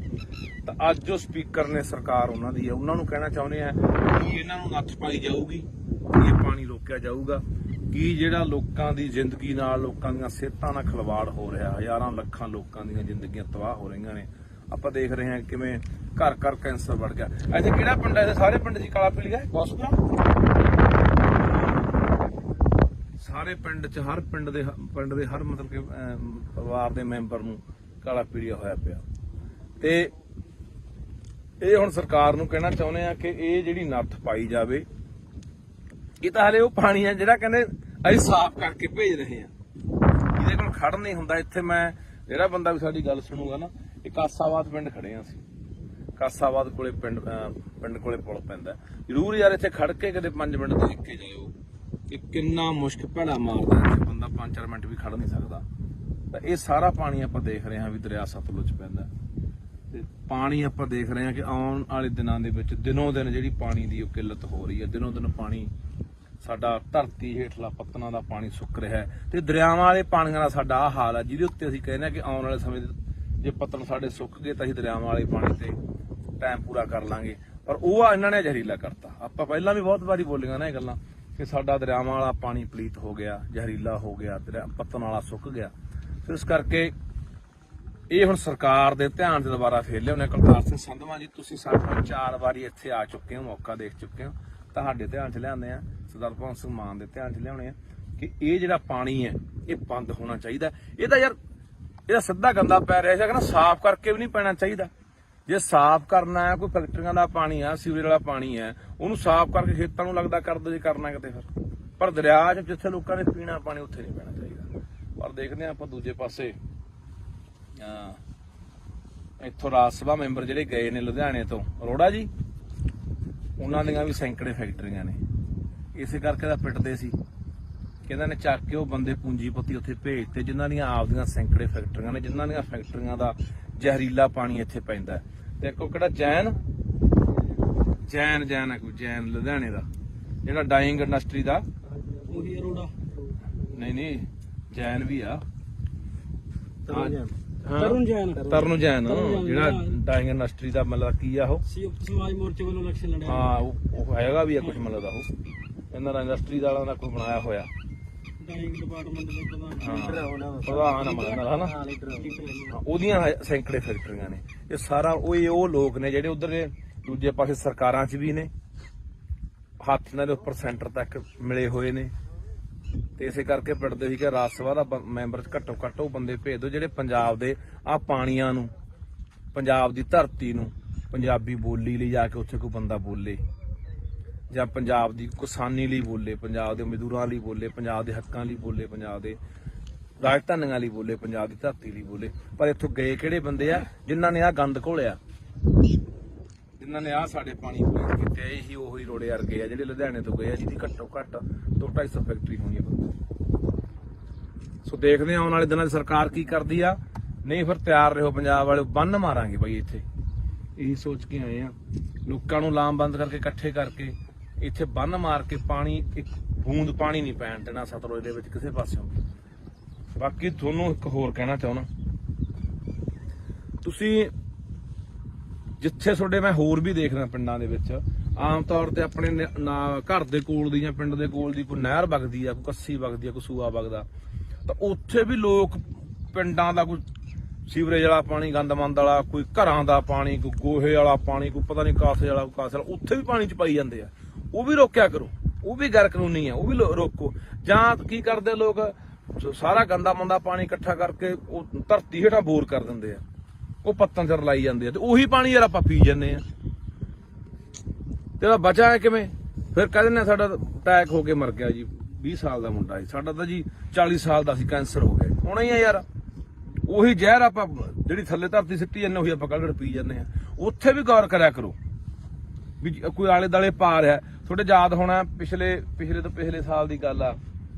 ਤਾਂ ਅੱਜ ਜੋ ਸਪੀਕਰ ਨੇ ਸਰਕਾਰ ਉਹਨਾਂ ਦੀ ਹੈ, ਉਹਨਾਂ ਨੂੰ ਕਹਿਣਾ ਚਾਹੁੰਦੇ ਆ ਕਿ ਇਹਨਾਂ ਨੂੰ ਨੱਥ ਪਾਈ ਜਾਊਗੀ, ਇਹ ਪਾਣੀ ਰੋਕਿਆ ਜਾਊਗਾ ਕਿ ਜਿਹੜਾ ਲੋਕਾਂ ਦੀ ਜ਼ਿੰਦਗੀ ਨਾਲ, ਲੋਕਾਂ ਦੀਆਂ ਸਿਹਤਾਂ ਨਾਲ ਖਿਲਵਾੜ ਹੋ ਰਿਹਾ, ਹਜ਼ਾਰਾਂ ਲੱਖਾਂ ਲੋਕਾਂ ਦੀਆਂ ਜ਼ਿੰਦਗੀਆਂ ਤਬਾਹ ਹੋ ਰਹੀਆਂ ਨੇ। ਆਪਾਂ ਦੇਖ ਰਹੇ ਹਾਂ ਕਿਵੇਂ ਘਰ ਘਰ ਕੈਂਸਰ ਵੱਧ ਗਿਆ। ਇੱਥੇ ਕਿਹੜਾ ਪਿੰਡ ਹੈ? ਇਹਦੇ ਸਾਰੇ ਪਿੰਡ ਦੀ ਕਾਲਾ ਪੀਲੀਆ ਹਸਪਤਾਲ, ਸਾਰੇ ਪਿੰਡ 'ਚ ਹਰ ਪਿੰਡ ਦੇ ਹਰ ਮਤਲਬ ਕਿ ਪਰਿਵਾਰ ਦੇ ਮੈਂਬਰ ਨੂੰ ਕਾਲਾ ਪੀਲੀਆ ਹੋਇਆ ਪਿਆ। ਤੇ ਇਹ ਹੁਣ ਸਰਕਾਰ ਨੂੰ ਕਹਿਣਾ ਚਾਹੁੰਦੇ ਆ ਕਿ ਇਹ ਜਿਹੜੀ ਨੱਥ ਪਾਈ ਜਾਵੇ। ਇਹ ਤਾਂ ਹਲੇ ਉਹ ਪਾਣੀ ਆ ਜਿਹੜਾ ਕਹਿੰਦੇ ਅਸੀਂ ਸਾਫ਼ ਕਰਕੇ ਭੇਜ ਰਹੇ ਆ, ਇਹਦੇ ਕੋਲ ਖੜ ਨਹੀਂ ਹੁੰਦਾ। ਇੱਥੇ ਮੈਂ ਜਿਹੜਾ ਬੰਦਾ ਵੀ ਸਾਡੀ ਗੱਲ ਸੁਣੂਗਾ ਨਾ, ਇਹ ਕਾਸਾਬਾਦ ਪਿੰਡ ਖੜੇ ਆ ਅਸੀਂ, ਕਾਸਾਬਾਦ ਕੋਲੇ ਪਿੰਡ ਕੋਲੇ ਪੁਲ ਪੈਂਦਾ। ਜ਼ਰੂਰ ਯਾਰ ਇੱਥੇ ਖੜ ਕੇ ਕਦੇ 5 ਮਿੰਟ ਦੇਖ ਕੇ ਜਾਇਓ ਕਿ ਕਿੰਨਾ ਮੁਸ਼ਕ ਭੈੜਾ ਮਾਰਦਾ ਇੱਥੇ ਬੰਦਾ, 5-4 ਮਿੰਟ ਵੀ ਖੜ ਨਹੀਂ ਸਕਦਾ। ਤਾਂ ਇਹ ਸਾਰਾ ਪਾਣੀ ਆਪਾਂ ਦੇਖ ਰਹੇ ਹਾਂ ਵੀ ਦਰਿਆ ਸਤਲੁਜ ਪੈਂਦਾ, ਤੇ ਪਾਣੀ ਆਪਾਂ ਦੇਖ ਰਹੇ ਹਾਂ ਕਿ ਆਉਣ ਵਾਲੇ ਦਿਨਾਂ ਦੇ ਵਿੱਚ ਦਿਨੋਂ ਦਿਨ ਜਿਹੜੀ ਪਾਣੀ ਦੀ ਉਹ ਕਿੱਲਤ ਹੋ ਰਹੀ ਹੈ। ਦਿਨੋਂ ਦਿਨ ਪਾਣੀ ਸਾਡਾ ਧਰਤੀ ਹੇਠਲਾ ਪੱਤਨਾਂ ਦਾ ਪਾਣੀ ਸੁੱਕ ਰਿਹਾ ਹੈ, ਤੇ ਦਰਿਆਵਾਂ ਵਾਲੇ ਪਾਣੀਆਂ ਦਾ ਸਾਡਾ ਆਹ ਹਾਲ ਹੈ, ਜਿਹਦੇ ਉੱਤੇ ਅਸੀਂ ਕਹਿੰਦੇ ਹਾਂ ਕਿ ਆਉਣ ਵਾਲੇ ਸਮੇਂ ਜੇ ਪੱਤਨ ਸਾਡੇ ਸੁੱਕ ਗਏ ਤਾਂ ਅਸੀਂ ਦਰਿਆਵਾਂ ਵਾਲੇ ਪਾਣੀ ਤੇ ਟਾਈਮ ਪੂਰਾ ਕਰ ਲਾਂਗੇ। ਪਰ ਉਹ ਇਹਨਾਂ ਨੇ ਜ਼ਹਿਰੀਲਾ ਕਰਤਾ। ਆਪਾਂ ਪਹਿਲਾਂ ਵੀ ਬਹੁਤ ਵਾਰੀ ਬੋਲੀਆਂ ਨਾ ਇਹ ਗੱਲਾਂ ਕਿ ਸਾਡਾ ਦਰਿਆਵਾਂ ਵਾਲਾ ਪਾਣੀ ਪਲੀਤ ਹੋ ਗਿਆ, ਜ਼ਹਿਰੀਲਾ ਹੋ ਗਿਆ, ਪੱਤਨ ਵਾਲਾ ਸੁੱਕ ਗਿਆ। ਫਿਰ ਇਸ ਕਰਕੇ ਇਹ ਹੁਣ ਸਰਕਾਰ ਦੇ ਧਿਆਨ 'ਚ ਦੁਬਾਰਾ ਫੇਰ ਲਿਆਉਣੇ। ਕੁਲਤਾਰ ਸਿੰਘ ਸੰਧਵਾਂ ਜੀ, ਤੁਸੀਂ ਸਾਡੇ ਨਾਲ 4 ਵਾਰੀ ਇੱਥੇ ਆ ਚੁੱਕੇ ਹੋ, ਮੌਕਾ ਦੇਖ ਚੁੱਕੇ ਹੋ, ਤੁਹਾਡੇ ਧਿਆਨ 'ਚ ਲਿਆਉਂਦੇ ਆ, ਸਰਦਾਰ ਭਗਵੰਤ ਸਿੰਘ ਮਾਨ ਦੇ ਧਿਆਨ 'ਚ ਲਿਆਉਣੇ ਆ ਕਿ ਇਹ ਜਿਹੜਾ ਪਾਣੀ ਹੈ ਇਹ ਬੰਦ ਹੋਣਾ ਚਾਹੀਦਾ। ਇਹ ਤਾਂ ਯਾਰ ਇਹਦਾ ਸਿੱਧਾ ਗੰਦਾ ਪੈ ਰਿਹਾ ਸੀਗਾ ਨਾ, ਸਾਫ਼ ਕਰਕੇ ਵੀ ਨਹੀਂ ਪੈਣਾ ਚਾਹੀਦਾ। ਜੇ ਸਾਫ਼ ਕਰਨਾ ਹੈ, ਕੋਈ ਫੈਕਟਰੀਆਂ ਦਾ ਪਾਣੀ ਆ, ਸੀਵਰੇਜ ਵਾਲਾ ਪਾਣੀ ਹੈ, ਉਹਨੂੰ ਸਾਫ਼ ਕਰਕੇ ਖੇਤਾਂ ਨੂੰ ਲੱਗਦਾ ਕਰ ਦੋ ਜੇ ਕਰਨਾ ਕਿਤੇ। ਫਿਰ ਪਰ ਦਰਿਆ 'ਚ ਜਿੱਥੇ ਲੋਕਾਂ ਨੇ ਪੀਣਾ ਪਾਣੀ ਉੱਥੇ ਨਹੀਂ ਪੈਣਾ ਚਾਹੀਦਾ। ਪਰ ਦੇਖਦੇ ਹਾਂ ਆਪਾਂ ਦੂਜੇ ਪਾਸੇ ਇੱਥੋਂ ਰਾਜ ਸਭਾ ਮੈਂਬਰ ਜਿਹੜੇ ਗਏ ਨੇ ਲੁਧਿਆਣੇ ਤੋਂ, ਅਰੋੜਾ ਜੀ, ਉਹਨਾਂ ਦੀਆਂ ਵੀ ਸੈਂਕੜੇ ਫੈਕਟਰੀਆਂ ਨੇ। ਇਸੇ ਕਰਕੇ ਤਾਂ ਪਿੱਟਦੇ ਸੀ ਕਿ ਇਹਨਾਂ ਨੇ ਚੱਕ ਕੇ ਉਹ ਬੰਦੇ ਪੂੰਜੀਪਤੀ ਉੱਥੇ ਭੇਜਤੇ ਜਿਨ੍ਹਾਂ ਦੀਆਂ ਆਪਦੀਆਂ ਸੈਂਕੜੇ ਫੈਕਟਰੀਆਂ ਨੇ, ਜਿਨ੍ਹਾਂ ਦੀਆਂ ਫੈਕਟਰੀਆਂ ਦਾ ਜ਼ਹਿਰੀਲਾ ਪਾਣੀ ਇੱਥੇ ਪੈਂਦਾ। ਤੇ ਇੱਕ ਉਹ ਕਿਹੜਾ ਜੈਨ ਹੈ, ਕੋਈ ਜੈਨ ਲੁਧਿਆਣੇ ਦਾ ਜਿਹੜਾ ਡਾਈਂਗ ਇੰਡਸਟਰੀ ਦਾ, ਉਹੀ ਅਰੋੜਾ ਨਹੀਂ ਜੈਨ ਵੀ ਆ, ਤਰੁਣ ਜੈਨ ਜਿਹੜਾ ਡਾਈਂਗ ਇੰਡਸਟਰੀ ਦਾ ਮਤਲਬ ਕੀ ਆ ਉਹ ਸੰਯੁਕਤ ਸਮਾਜ ਮੋਰਚੇ ਵੱਲੋਂ ਇਲੈਕਸ਼ਨ ਲੜਿਆ। ਹਾਂ ਉਹ ਹੈਗਾ ਵੀ ਆ ਕੁਝ ਮਤਲਬ ਦਾ, ਉਹ ਇਹਨਾਂ ਦਾ ਇੰਡਸਟਰੀ ਵਾਲਿਆਂ ਦਾ ਕੋਈ ਬਣਾਇਆ ਹੋਇਆ ਡਾਈਂਗ ਡਿਪਾਰਟਮੈਂਟ ਦੇ ਪ੍ਰਧਾਨ ਹਨਾ, ਉਹਦੀਆਂ ਸੈਂਕੜੇ ਫੈਕਟਰੀਆਂ ਨੇ। ਇਹ ਸਾਰਾ ਉਹ ਲੋਕ ਨੇ ਜਿਹੜੇ ਉਧਰ ਦੂਜੇ ਪਾਸੇ ਸਰਕਾਰਾਂ 'ਚ ਵੀ ਨੇ, ਹੱਥ ਨਾਲ ਉੱਪਰ ਸੈਂਟਰ ਤੱਕ ਮਿਲੇ ਹੋਏ ਨੇ। ਤੇ ਇਸੇ ਕਰਕੇ ਪਿੰਡਦੇ ਸੀ ਕਿ ਰਾਜ ਸਭਾ ਦਾ ਮੈਂਬਰ ਘੱਟੋ ਘੱਟ ਉਹ ਬੰਦੇ ਭੇਜ ਦਿਓ ਜਿਹੜੇ ਪੰਜਾਬ ਦੇ ਆਹ ਪਾਣੀਆਂ ਨੂੰ, ਪੰਜਾਬ ਦੀ ਧਰਤੀ ਨੂੰ, ਪੰਜਾਬੀ ਬੋਲੀ ਲਈ ਜਾ ਕੇ ਉੱਥੇ ਕੋਈ ਬੰਦਾ ਬੋਲੇ, ਜਾਂ ਪੰਜਾਬ ਦੀ ਕਿਸਾਨੀ ਲਈ ਬੋਲੇ, ਪੰਜਾਬ ਦੇ ਮਜ਼ਦੂਰਾਂ ਲਈ ਬੋਲੇ, ਪੰਜਾਬ ਦੇ ਹੱਕਾਂ ਲਈ ਬੋਲੇ, ਪੰਜਾਬ ਦੇ ਰਾਜਧਾਨੀਆਂ ਲਈ ਬੋਲੇ, ਪੰਜਾਬ ਦੀ ਧਰਤੀ ਲਈ ਬੋਲੇ। ਪਰ ਇੱਥੋਂ ਗਏ ਕਿਹੜੇ ਬੰਦੇ ਆ ਜਿਨ੍ਹਾਂ ਨੇ ਆਹ ਗੰਦ ਘੋਲਿਆ, ਜਿਨ੍ਹਾਂ ਨੇ ਆਹ ਸਾਡੇ ਪਾਣੀ ਪਲੀਤ ਕੀਤੇ। ਇਹੀ ਉਹੀ ਰੋੜੇ ਵਰਗੇ ਆ ਜਿਹੜੇ ਲੁਧਿਆਣੇ ਤੋਂ ਗਏ ਆ, ਜਿਹਦੀ ਘੱਟੋ ਘੱਟ 200-250 ਫੈਕਟਰੀ ਹੋਣੀ ਆ। ਸੋ ਦੇਖਦੇ ਆ ਆਉਣ ਵਾਲੇ ਦਿਨਾਂ 'ਚ ਸਰਕਾਰ ਕੀ ਕਰਦੀ ਆ। ਨਹੀਂ ਫਿਰ ਤਿਆਰ ਰਹੋ ਪੰਜਾਬ ਵਾਲੇ, ਬੰਨ ਮਾਰਾਂਗੇ ਬਾਈ ਇੱਥੇ। ਇਹੀ ਸੋਚ ਕੇ ਆਏ ਆ, ਲੋਕਾਂ ਨੂੰ ਲਾਮਬੰਦ ਕਰਕੇ ਇਕੱਠੇ ਕਰਕੇ ਇੱਥੇ ਬੰਨ ਮਾਰ ਕੇ ਪਾਣੀ, ਇੱਕ ਬੂੰਦ ਪਾਣੀ ਨਹੀਂ ਪੈਣ ਦੇਣਾ ਸਤਲੁਜ ਦੇ ਵਿੱਚ ਕਿਸੇ ਪਾਸਿਓਂ। ਬਾਕੀ ਤੁਹਾਨੂੰ ਇੱਕ ਹੋਰ ਕਹਿਣਾ ਚਾਹੁੰਦਾ, ਤੁਸੀਂ ਜਿੱਥੇ ਤੁਹਾਡੇ ਮੈਂ ਹੋਰ ਵੀ ਦੇਖਦਾ ਪਿੰਡਾਂ ਦੇ ਵਿੱਚ ਆਮ ਤੌਰ ਤੇ ਆਪਣੇ ਘਰ ਦੇ ਕੋਲ ਦੀ ਜਾਂ ਪਿੰਡ ਦੇ ਕੋਲ ਦੀ ਕੋਈ ਨਹਿਰ ਵਗਦੀ ਆ, ਕੋਈ ਕੱਸੀ ਵਗਦੀ ਆ, ਕੋਈ ਸੂਆ ਵਗਦਾ, ਤਾਂ ਉੱਥੇ ਵੀ ਲੋਕ ਪਿੰਡਾਂ ਦਾ ਕੋਈ ਸੀਵਰੇਜ ਵਾਲਾ ਪਾਣੀ, ਗੰਦਮੰਦ ਵਾਲਾ, ਕੋਈ ਘਰਾਂ ਦਾ ਪਾਣੀ, ਕੋਈ ਗੋਹੇ ਵਾਲਾ ਪਾਣੀ, ਕੋਈ ਪਤਾ ਨਹੀਂ ਕਾਸੇ ਵਾਲਾ, ਕਾਸੇ ਵਾਲਾ, ਉੱਥੇ ਵੀ ਪਾਣੀ ਚ ਪਾਈ ਜਾਂਦੇ ਆ। ਉਹ ਵੀ ਰੋਕਿਆ ਕਰੋ, ਉਹ ਵੀ ਗੈਰ ਕਾਨੂੰਨੀ ਆ, ਉਹ ਵੀ ਰੋਕੋ। ਜਾਂ ਕੀ ਕਰਦੇ ਲੋਕ, ਸਾਰਾ ਗੰਦਾ ਮੰਦਾ ਪਾਣੀ ਇਕੱਠਾ ਕਰਕੇ ਉਹ ਧਰਤੀ ਹੇਠਾਂ ਬੋਰ ਕਰ ਦਿੰਦੇ ਆ, ਉਹ ਪੱਤਨ ਚ ਰਲਾਈ ਜਾਂਦੇ ਆ, ਤੇ ਉਹੀ ਪਾਣੀ ਯਾਰ ਆਪਾਂ ਪੀ ਜਾਂਦੇ ਆ। ਤੇ ਬਚਾ ਹੈ ਕਿਵੇਂ? ਫਿਰ ਕਹਿੰਦੇ ਨੇ ਸਾਡਾ ਅਟੈਕ ਹੋ ਕੇ ਮਰ ਗਿਆ ਜੀ, 20 ਸਾਲ ਦਾ ਮੁੰਡਾ ਸੀ ਸਾਡਾ, ਤਾਂ ਜੀ 40 ਸਾਲ ਦਾ ਸੀ, ਕੈਂਸਰ ਹੋ ਗਿਆ। ਹੋਣਾ ਹੀ ਆ ਯਾਰ, ਉਹੀ ਜ਼ਹਿਰ ਆਪਾਂ ਜਿਹੜੀ ਥੱਲੇ ਧਰਤੀ ਸਿੱਟੀ ਜਾਂਦੇ ਉਹੀ ਆਪਾਂ ਕੱਢ ਪੀ ਜਾਂਦੇ ਆ। ਉੱਥੇ ਵੀ ਗੌਰ ਕਰਿਆ ਕਰੋ ਵੀ ਕੋਈ ਆਲੇ ਦਾਲੇ ਪਾ ਰਿਹਾ। ਤੁਹਾਡੇ ਯਾਦ ਹੋਣਾ ਪਿਛਲੇ ਤੋਂ ਪਿਛਲੇ ਸਾਲ ਦੀ ਗੱਲ ਆ,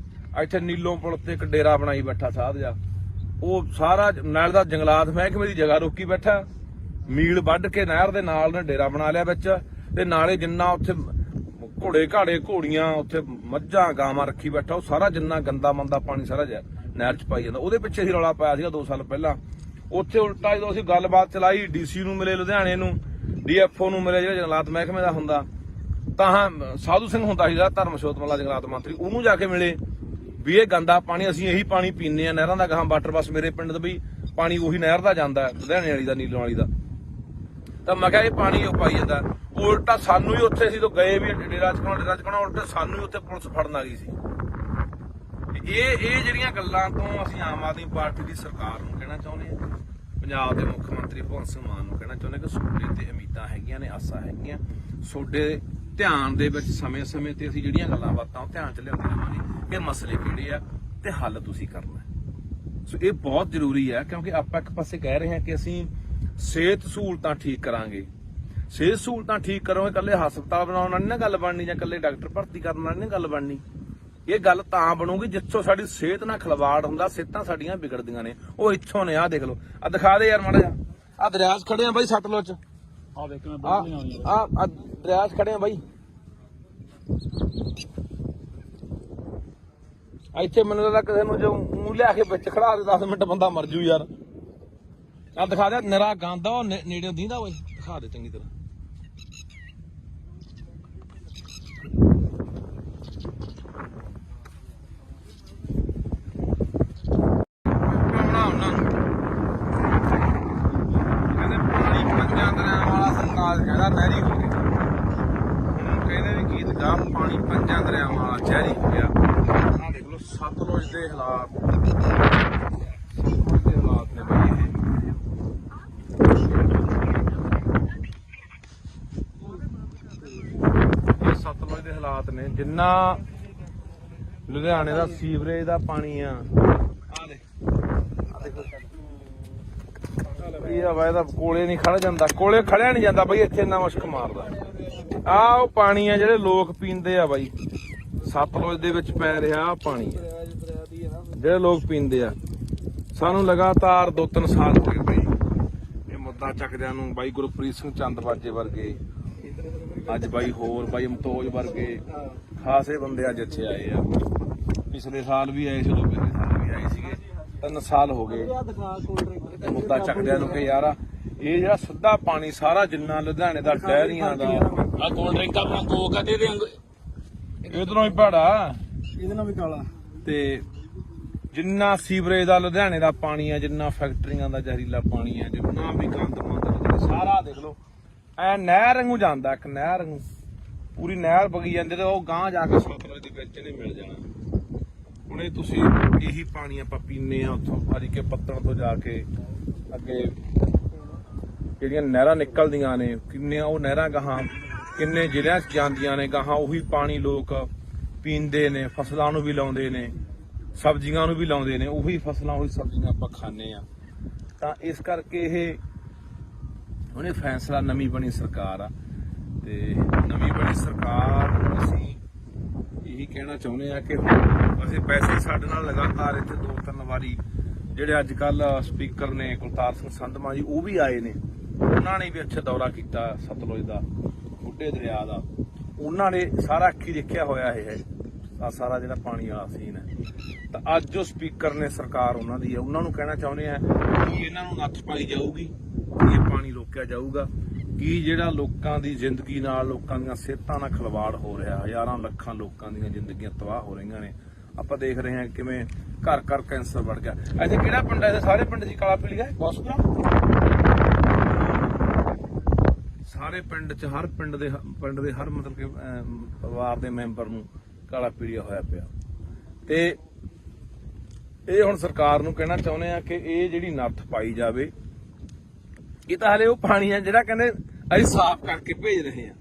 ਇੱਥੇ ਨੀਲੋਂ ਪੁਲ ਤੇ ਇੱਕ ਡੇਰਾ ਬਣਾਈ ਬੈਠਾ ਸਾਧ ਜਾ, ਉਹ ਸਾਰਾ ਨਾਲ ਦਾ ਜੰਗਲਾਤ ਮਹਿਕਮੇ ਦੀ ਜਗ੍ਹਾ ਰੋਕੀ ਬੈਠਾ, ਮੀਲ ਵੱਢ ਕੇ ਨਹਿਰ ਦੇ ਨਾਲ ਨੇ ਡੇਰਾ ਬਣਾ ਲਿਆ ਵਿੱਚ, ਤੇ ਨਾਲੇ ਜਿੰਨਾ ਉੱਥੇ ਘੋੜੇ ਘਾੜੇ ਘੋੜੀਆਂ, ਉੱਥੇ ਮੱਝਾਂ ਗਾਵਾਂ ਰੱਖੀ ਬੈਠਾ, ਉਹ ਸਾਰਾ ਜਿੰਨਾ ਗੰਦਾ ਮੰਦਾ ਪਾਣੀ ਸਾਰਾ ਨਹਿਰ ਚ ਪਾਈ ਜਾਂਦਾ। ਉਹਦੇ ਪਿੱਛੇ ਹੀ ਰੌਲਾ ਪਾਇਆ ਸੀਗਾ 2 ਸਾਲ ਪਹਿਲਾਂ। ਉੱਥੇ ਉਲਟਾ ਜਦੋਂ ਅਸੀਂ ਗੱਲਬਾਤ ਚਲਾਈ, ਡੀਸੀ ਨੂੰ ਮਿਲੇ ਲੁਧਿਆਣੇ ਨੂੰ, ਡੀਐਫਓ ਨੂੰ ਮਿਲੇ ਜਿਹੜਾ ਜੰਗਲਾਤ ਮਹਿਕਮੇ ਦਾ ਹੁੰਦਾ, ਤਾਂ ਸਾਧੂ ਸਿੰਘ ਹੁੰਦਾ ਸੀ ਜਿਹੜਾ ਧਰਮਸ਼ੋਤ ਮੱਲਾ ਜੰਗਲਾਤ ਮੰਤਰੀ, ਉਹਨੂੰ ਜਾ ਕੇ ਮਿਲੇ ਵੀ ਇਹ ਗੰਦਾ ਪਾਣੀ ਅਸੀਂ ਇਹੀ ਪਾਣੀ ਪੀਂਦੇ ਆ ਨਹਿਰਾਂ ਦਾ, ਗਾਹਾਂ ਵਾਟਰ ਬੱਸ ਮੇਰੇ ਪਿੰਡ ਦਾ ਵੀ ਪਾਣੀ ਉਹੀ ਨਹਿਰ ਦਾ ਜਾਂਦਾ ਲੁਧਿਆਣੇ ਵਾਲੀ ਦਾ, ਨੀਲੋਂ ਵਾਲੀ ਦਾ। ਤਾਂ ਮੈਂ ਕਿਹਾ ਇਹ ਪਾਣੀ ਉਹ ਪਾਈ ਜਾਂਦਾ। ਉਲਟਾ ਸਾਨੂੰ ਹੀ ਉੱਥੇ ਅਸੀਂ ਤੋਂ ਗਏ ਵੀ ਡੇਰਾ ਚਕਾਉਣਾ ਉਲਟਾ ਸਾਨੂੰ ਹੀ ਉੱਥੇ ਪੁਲਿਸ ਫੜਨ ਆ ਗਈ ਸੀ। ਇਹ ਜਿਹੜੀਆਂ ਗੱਲਾਂ ਤੋਂ ਅਸੀਂ ਆਮ ਆਦਮੀ ਪਾਰਟੀ ਦੀ ਸਰਕਾਰ ਨੂੰ ਕਹਿਣਾ ਚਾਹੁੰਦੇ ਹਾਂ, ਪੰਜਾਬ ਦੇ ਮੁੱਖ ਮੰਤਰੀ ਭਗਵੰਤ ਸਿੰਘ ਮਾਨ ਨੂੰ ਕਹਿਣਾ ਚਾਹੁੰਦੇ ਕਿ ਤੁਹਾਡੇ ਤੇ ਉਮੀਦਾਂ ਹੈਗੀਆਂ ਨੇ, ਆਸਾਂ ਹੈਗੀਆਂ, ਤੁਹਾਡੇ ਧਿਆਨ ਦੇ ਵਿੱਚ ਸਮੇਂ-ਸਮੇਂ ਤੇ ਅਸੀਂ ਜਿਹੜੀਆਂ ਗੱਲਾਂ ਬਾਤਾਂ ਉਹ ਧਿਆਨ ਚ ਲਿਆਉਂਦੇ ਰਹਾਂਗੇ ਕਿ ਮਸਲੇ ਕਿਹੜੇ ਆ ਤੇ ਹੱਲ ਤੁਸੀਂ ਕਰਨਾ। ਸੋ ਇਹ ਬਹੁਤ ਜ਼ਰੂਰੀ ਹੈ, ਕਿਉਂਕਿ ਆਪਾਂ ਇੱਕ ਪਾਸੇ ਕਹਿ ਰਹੇ ਹਾਂ ਕਿ ਅਸੀਂ ਸਿਹਤ ਸਹੂਲਤਾਂ ਠੀਕ ਕਰਾਂਗੇ। ਸਿਹਤ ਸਹੂਲਤਾਂ ਠੀਕ ਕਰੋਗੇ, ਇਕੱਲੇ ਹਸਪਤਾਲ ਬਣਾਉਣ ਨਾਲ ਨਹੀਂ ਨਾ ਗੱਲ ਬਣਨੀ, ਜਾਂ ਇਕੱਲੇ ਡਾਕਟਰ ਭਰਤੀ ਕਰਨ ਨਾਲ ਨਹੀਂ ਗੱਲ ਬਣਨੀ। ਇਹ ਗੱਲ ਤਾਂ ਬਣੂਗੀ ਜਿੱਥੋਂ ਸਾਡੀ ਸਿਹਤ ਨਾਲ ਖਿਲਵਾੜ ਹੁੰਦਾ, ਸਿਹਤਾਂ ਸਾਡੀਆਂ ਵਿਗੜਦੀਆਂ ਨੇ। ਉਹ ਇੱਥੋਂ ਨੇ, ਆਹ ਦੇਖ ਲਓ, ਆ ਦਿਖਾ ਦੇ ਯਾਰ ਮਾੜਾ ਜਿਹਾ, ਆ ਦਰਿਆ 'ਚ ਖੜੇ ਆ ਬਾਈ ਸਤਲੁਜ 'ਚ, ਆ ਦੇਖ ਮੈਂ ਆ ਦਰਿਆ 'ਚ ਖੜੇ ਆ ਬਾਈ। ਇੱਥੇ ਮੈਨੂੰ ਲੱਗਦਾ ਕਿਸੇ ਨੂੰ ਜੋ ਮੂੰਹ ਲਿਆ ਕੇ ਵਿੱਚ ਖੜਾ ਦੇ 10 ਮਿੰਟ ਬੰਦਾ ਮਰ ਜੂ ਯਾਰ। ਆ ਦਿਖਾ ਦੇ, ਨਿਰਾ ਗੰਦ ਆ, ਉਹ ਨੇੜੇ ਦੀਂਦਾ ਓਏ, ਦਿਖਾ ਦੇ ਚੰਗੀ ਤਰ੍ਹਾਂ। ਨਹਿਰੀ ਹੋ ਗਿਆ, ਹੁਣ ਕਹਿੰਦੇ ਵੀ ਗੀਤ ਗਾ ਪਾਣੀ 5 ਦਰਿਆਵਾਂ ਵਾਲਾ ਜ਼ਹਿਰੀ ਹੋ ਗਿਆ। ਆਹ ਦੇਖ ਲਓ ਸਤਲੁਜ ਦੇ ਹਾਲਾਤ, ਸਤਲੁਜ ਦੇ ਹਾਲਾਤ ਨੇ ਬਈ ਇਹ ਸਤਲੁਜ ਦੇ ਹਾਲਾਤ ਨੇ। ਜਿੰਨਾ ਲੁਧਿਆਣੇ ਦਾ ਸੀਵਰੇਜ ਦਾ ਪਾਣੀ ਆ, ਆਹ ਦੇਖੋ ਇਹਦਾ ਵਾਇਦਾ ਕੋਲੇ ਨਹੀਂ ਖੜ ਜਾਂਦਾ, ਕੋਲੇ ਖੜਿਆ ਨਹੀਂ ਜਾਂਦਾ ਬਈ, ਇੱਥੇ ਇੰਨਾ ਮੁਸ਼ਕ ਮਾਰਦਾ। ਆਹ ਉਹ ਪਾਣੀ ਆ ਜਿਹੜੇ ਲੋਕ ਪੀਂਦੇ ਆ ਬਾਈ, ਸਤਲੁਜ ਦੇ ਵਿੱਚ ਪੈ ਰਿਹਾ ਪਾਣੀ ਜਿਹੜੇ ਲੋਕ ਪੀਂਦੇ ਆ। ਸਾਨੂੰ ਲਗਾਤਾਰ 2-3 ਸਾਲ ਹੋ ਗਏ ਬਈ ਇਹ ਮੁੱਦਾ ਚੱਕਦਿਆਂ ਨੂੰ। ਬਾਈ ਗੁਰਪ੍ਰੀਤ ਸਿੰਘ ਚੰਦਬਾਜੇ ਵਰਗੇ, ਅੱਜ ਬਾਈ ਹੋਰ ਬਾਈ ਮਤੋਜ ਵਰਗੇ ਖਾਸੇ ਬੰਦੇ ਅੱਜ ਇੱਥੇ ਆਏ ਆ। ਪਿਛਲੇ ਸਾਲ ਵੀ ਆਏ ਸੀ, ਪਿਛਲੇ ਸਾਲ ਵੀ ਆਏ ਸੀਗੇ, 3 ਸਾਲ ਹੋ ਗਏ ਮੁੱਦਾ ਚੱਕਦਿਆਂ ਨੂੰ ਕਿ ਯਾਰ ਇਹ ਜਿਹੜਾ ਸਿੱਧਾ ਪਾਣੀ ਸਾਰਾ ਜਿੰਨਾ ਲੁਧਿਆਣੇ ਦਾ ਡੈਰੀਆਂ ਦਾ, ਆ ਕੋਲਡ ਡਰਿੰਕ ਆਪਣਾ ਕੋਕ ਆ, ਦੇ ਇਧਰੋਂ ਹੀ ਭੜਾ, ਇਹਦੇ ਨਾਲ ਵੀ ਕਾਲਾ, ਤੇ ਜਿੰਨਾ ਸੀਵਰੇਜ ਦਾ ਲੁਧਿਆਣੇ ਦਾ ਪਾਣੀ ਆ, ਜਿੰਨਾ ਫੈਕਟਰੀਆਂ ਦਾ ਜ਼ਹਿਰੀਲਾ ਪਾਣੀ ਆ, ਜਿੰਨਾ ਵੀ ਗੰਦ ਮੰਦ ਸਾਰਾ ਦੇਖ ਲਓ ਐ ਨਹਿਰ ਵਾਂਗੂ ਜਾਂਦਾ, ਇੱਕ ਨਹਿਰ ਵਾਂਗੂ ਪੂਰੀ ਨਹਿਰ ਵਗੀ ਜਾਂਦੀ ਤੇ ਉਹ ਗਾਂਹ ਜਾ ਕੇ ਸਤਲੁਜ ਦੇ ਵਿੱਚ ਨਹੀਂ ਮਿਲ ਜਾਣਾ। ਹੁਣ ਇਹ ਤੁਸੀਂ ਇਹੀ ਪਾਣੀ ਆਪਾਂ ਪੀਂਦੇ ਆ ਉੱਥੋਂ ਹਰੀ ਕੇ ਪੱਤਣ ਤੋਂ ਜਾ ਕੇ ਅੱਗੇ ਜਿਹੜੀਆਂ ਨਹਿਰਾਂ ਨਿਕਲਦੀਆਂ ਨੇ, ਕਿੰਨੀਆਂ ਉਹ ਨਹਿਰਾਂ ਗਾਹਾਂ ਕਿੰਨੇ ਜ਼ਿਲ੍ਹਿਆਂ 'ਚ ਜਾਂਦੀਆਂ ਨੇ, ਗਾਹਾਂ ਉਹੀ ਪਾਣੀ ਲੋਕ ਪੀਂਦੇ ਨੇ, ਫਸਲਾਂ ਨੂੰ ਵੀ ਲਾਉਂਦੇ ਨੇ, ਸਬਜ਼ੀਆਂ ਨੂੰ ਵੀ ਲਾਉਂਦੇ ਨੇ, ਉਹੀ ਫਸਲਾਂ ਉਹੀ ਸਬਜ਼ੀਆਂ ਆਪਾਂ ਖਾਂਦੇ ਆ। ਤਾਂ ਇਸ ਕਰਕੇ ਇਹ ਹੁਣ ਇਹ ਫੈਸਲਾ, ਨਵੀਂ ਬਣੀ ਸਰਕਾਰ ਆ ਤੇ ਨਵੀਂ ਬਣੀ ਸਰਕਾਰ ਨੂੰ ਅਸੀਂ ਇਹੀ ਕਹਿਣਾ ਚਾਹੁੰਦੇ ਆ ਕਿ ਅਸੀਂ ਪੈਸੇ ਸਾਡੇ ਨਾਲ ਲਗਾਤਾਰ ਇੱਥੇ 2-3 ਵਾਰੀ ਜਿਹੜੇ ਅੱਜ ਕੱਲ ਸਪੀਕਰ ਨੇ ਕੁਲਤਾਰ ਸਿੰਘ ਸੰਧਮਾ ਜੀ, ਉਹ ਵੀ ਆਏ ਨੇ, ਉਹਨਾਂ ਨੇ ਵੀ ਅੱਛਾ ਦੌਰਾ ਕੀਤਾ ਸਤਲੁਜ ਦਾ, ਬੁੱਢੇ ਦਰਿਆ ਦਾ, ਉਹਨਾਂ ਨੇ ਸਾਰਾ ਅੱਖੀ ਦੇਖਿਆ ਹੋਇਆ ਇਹ ਆ ਸਾਰਾ ਜਿਹੜਾ ਪਾਣੀ ਵਾਲਾ ਸੀਨ ਹੈ। ਤਾਂ ਅੱਜ ਜੋ ਸਪੀਕਰ ਨੇ ਸਰਕਾਰ ਉਹਨਾਂ ਦੀ ਹੈ, ਉਹਨਾਂ ਨੂੰ ਕਹਿਣਾ ਚਾਹੁੰਦੇ ਆ ਕਿ ਇਹਨਾਂ ਨੂੰ ਨੱਥ ਪਾਈ ਜਾਊਗੀ, ਇਹ ਪਾਣੀ ਰੋਕਿਆ ਜਾਊਗਾ ਕਿ ਜਿਹੜਾ ਲੋਕਾਂ ਦੀ ਜ਼ਿੰਦਗੀ ਨਾਲ, ਲੋਕਾਂ ਦੀਆਂ ਸਿਹਤਾਂ ਨਾਲ ਖਿਲਵਾੜ ਹੋ ਰਿਹਾ, ਹਜ਼ਾਰਾਂ ਲੱਖਾਂ ਲੋਕਾਂ ਦੀਆਂ ਜ਼ਿੰਦਗੀਆਂ ਤਬਾਹ ਹੋ ਰਹੀਆਂ ਨੇ। ਆਪਾਂ ਦੇਖ ਰਹੇ ਹਾਂ ਕਿਵੇਂ ਘਰ ਘਰ ਕੈਂਸਰ ਵੜ ਗਿਆ। ਇੱਥੇ ਕਿਹੜਾ ਪਿੰਡ ਹੈ? ਸਾਰੇ ਪਿੰਡ ਦੀ ਕਾਲਾ ਪੀਲੀਆ ਹੈ, ਬਸਪੁਰਾ ਸਾਰੇ ਪਿੰਡ 'ਚ, ਹਰ ਪਿੰਡ ਦੇ ਹਰ ਮਤਲਬ ਕਿ ਪਰਿਵਾਰ ਦੇ ਮੈਂਬਰ ਨੂੰ ਕਾਲਾ ਪੀਲੀਆ ਹੋਇਆ ਪਿਆ। ਤੇ ਇਹ ਹੁਣ ਸਰਕਾਰ ਨੂੰ ਕਹਿਣਾ ਚਾਹੁੰਦੇ ਆ ਕਿ ਇਹ ਜਿਹੜੀ ਨੱਥ ਪਾਈ ਜਾਵੇ। ਇਹ ਤਾਂ ਹਲੇ ਉਹ ਪਾਣੀ ਆ ਜਿਹੜਾ ਕਹਿੰਦੇ ਅਸੀਂ ਸਾਫ਼ ਕਰਕੇ ਭੇਜ ਰਹੇ ਆ,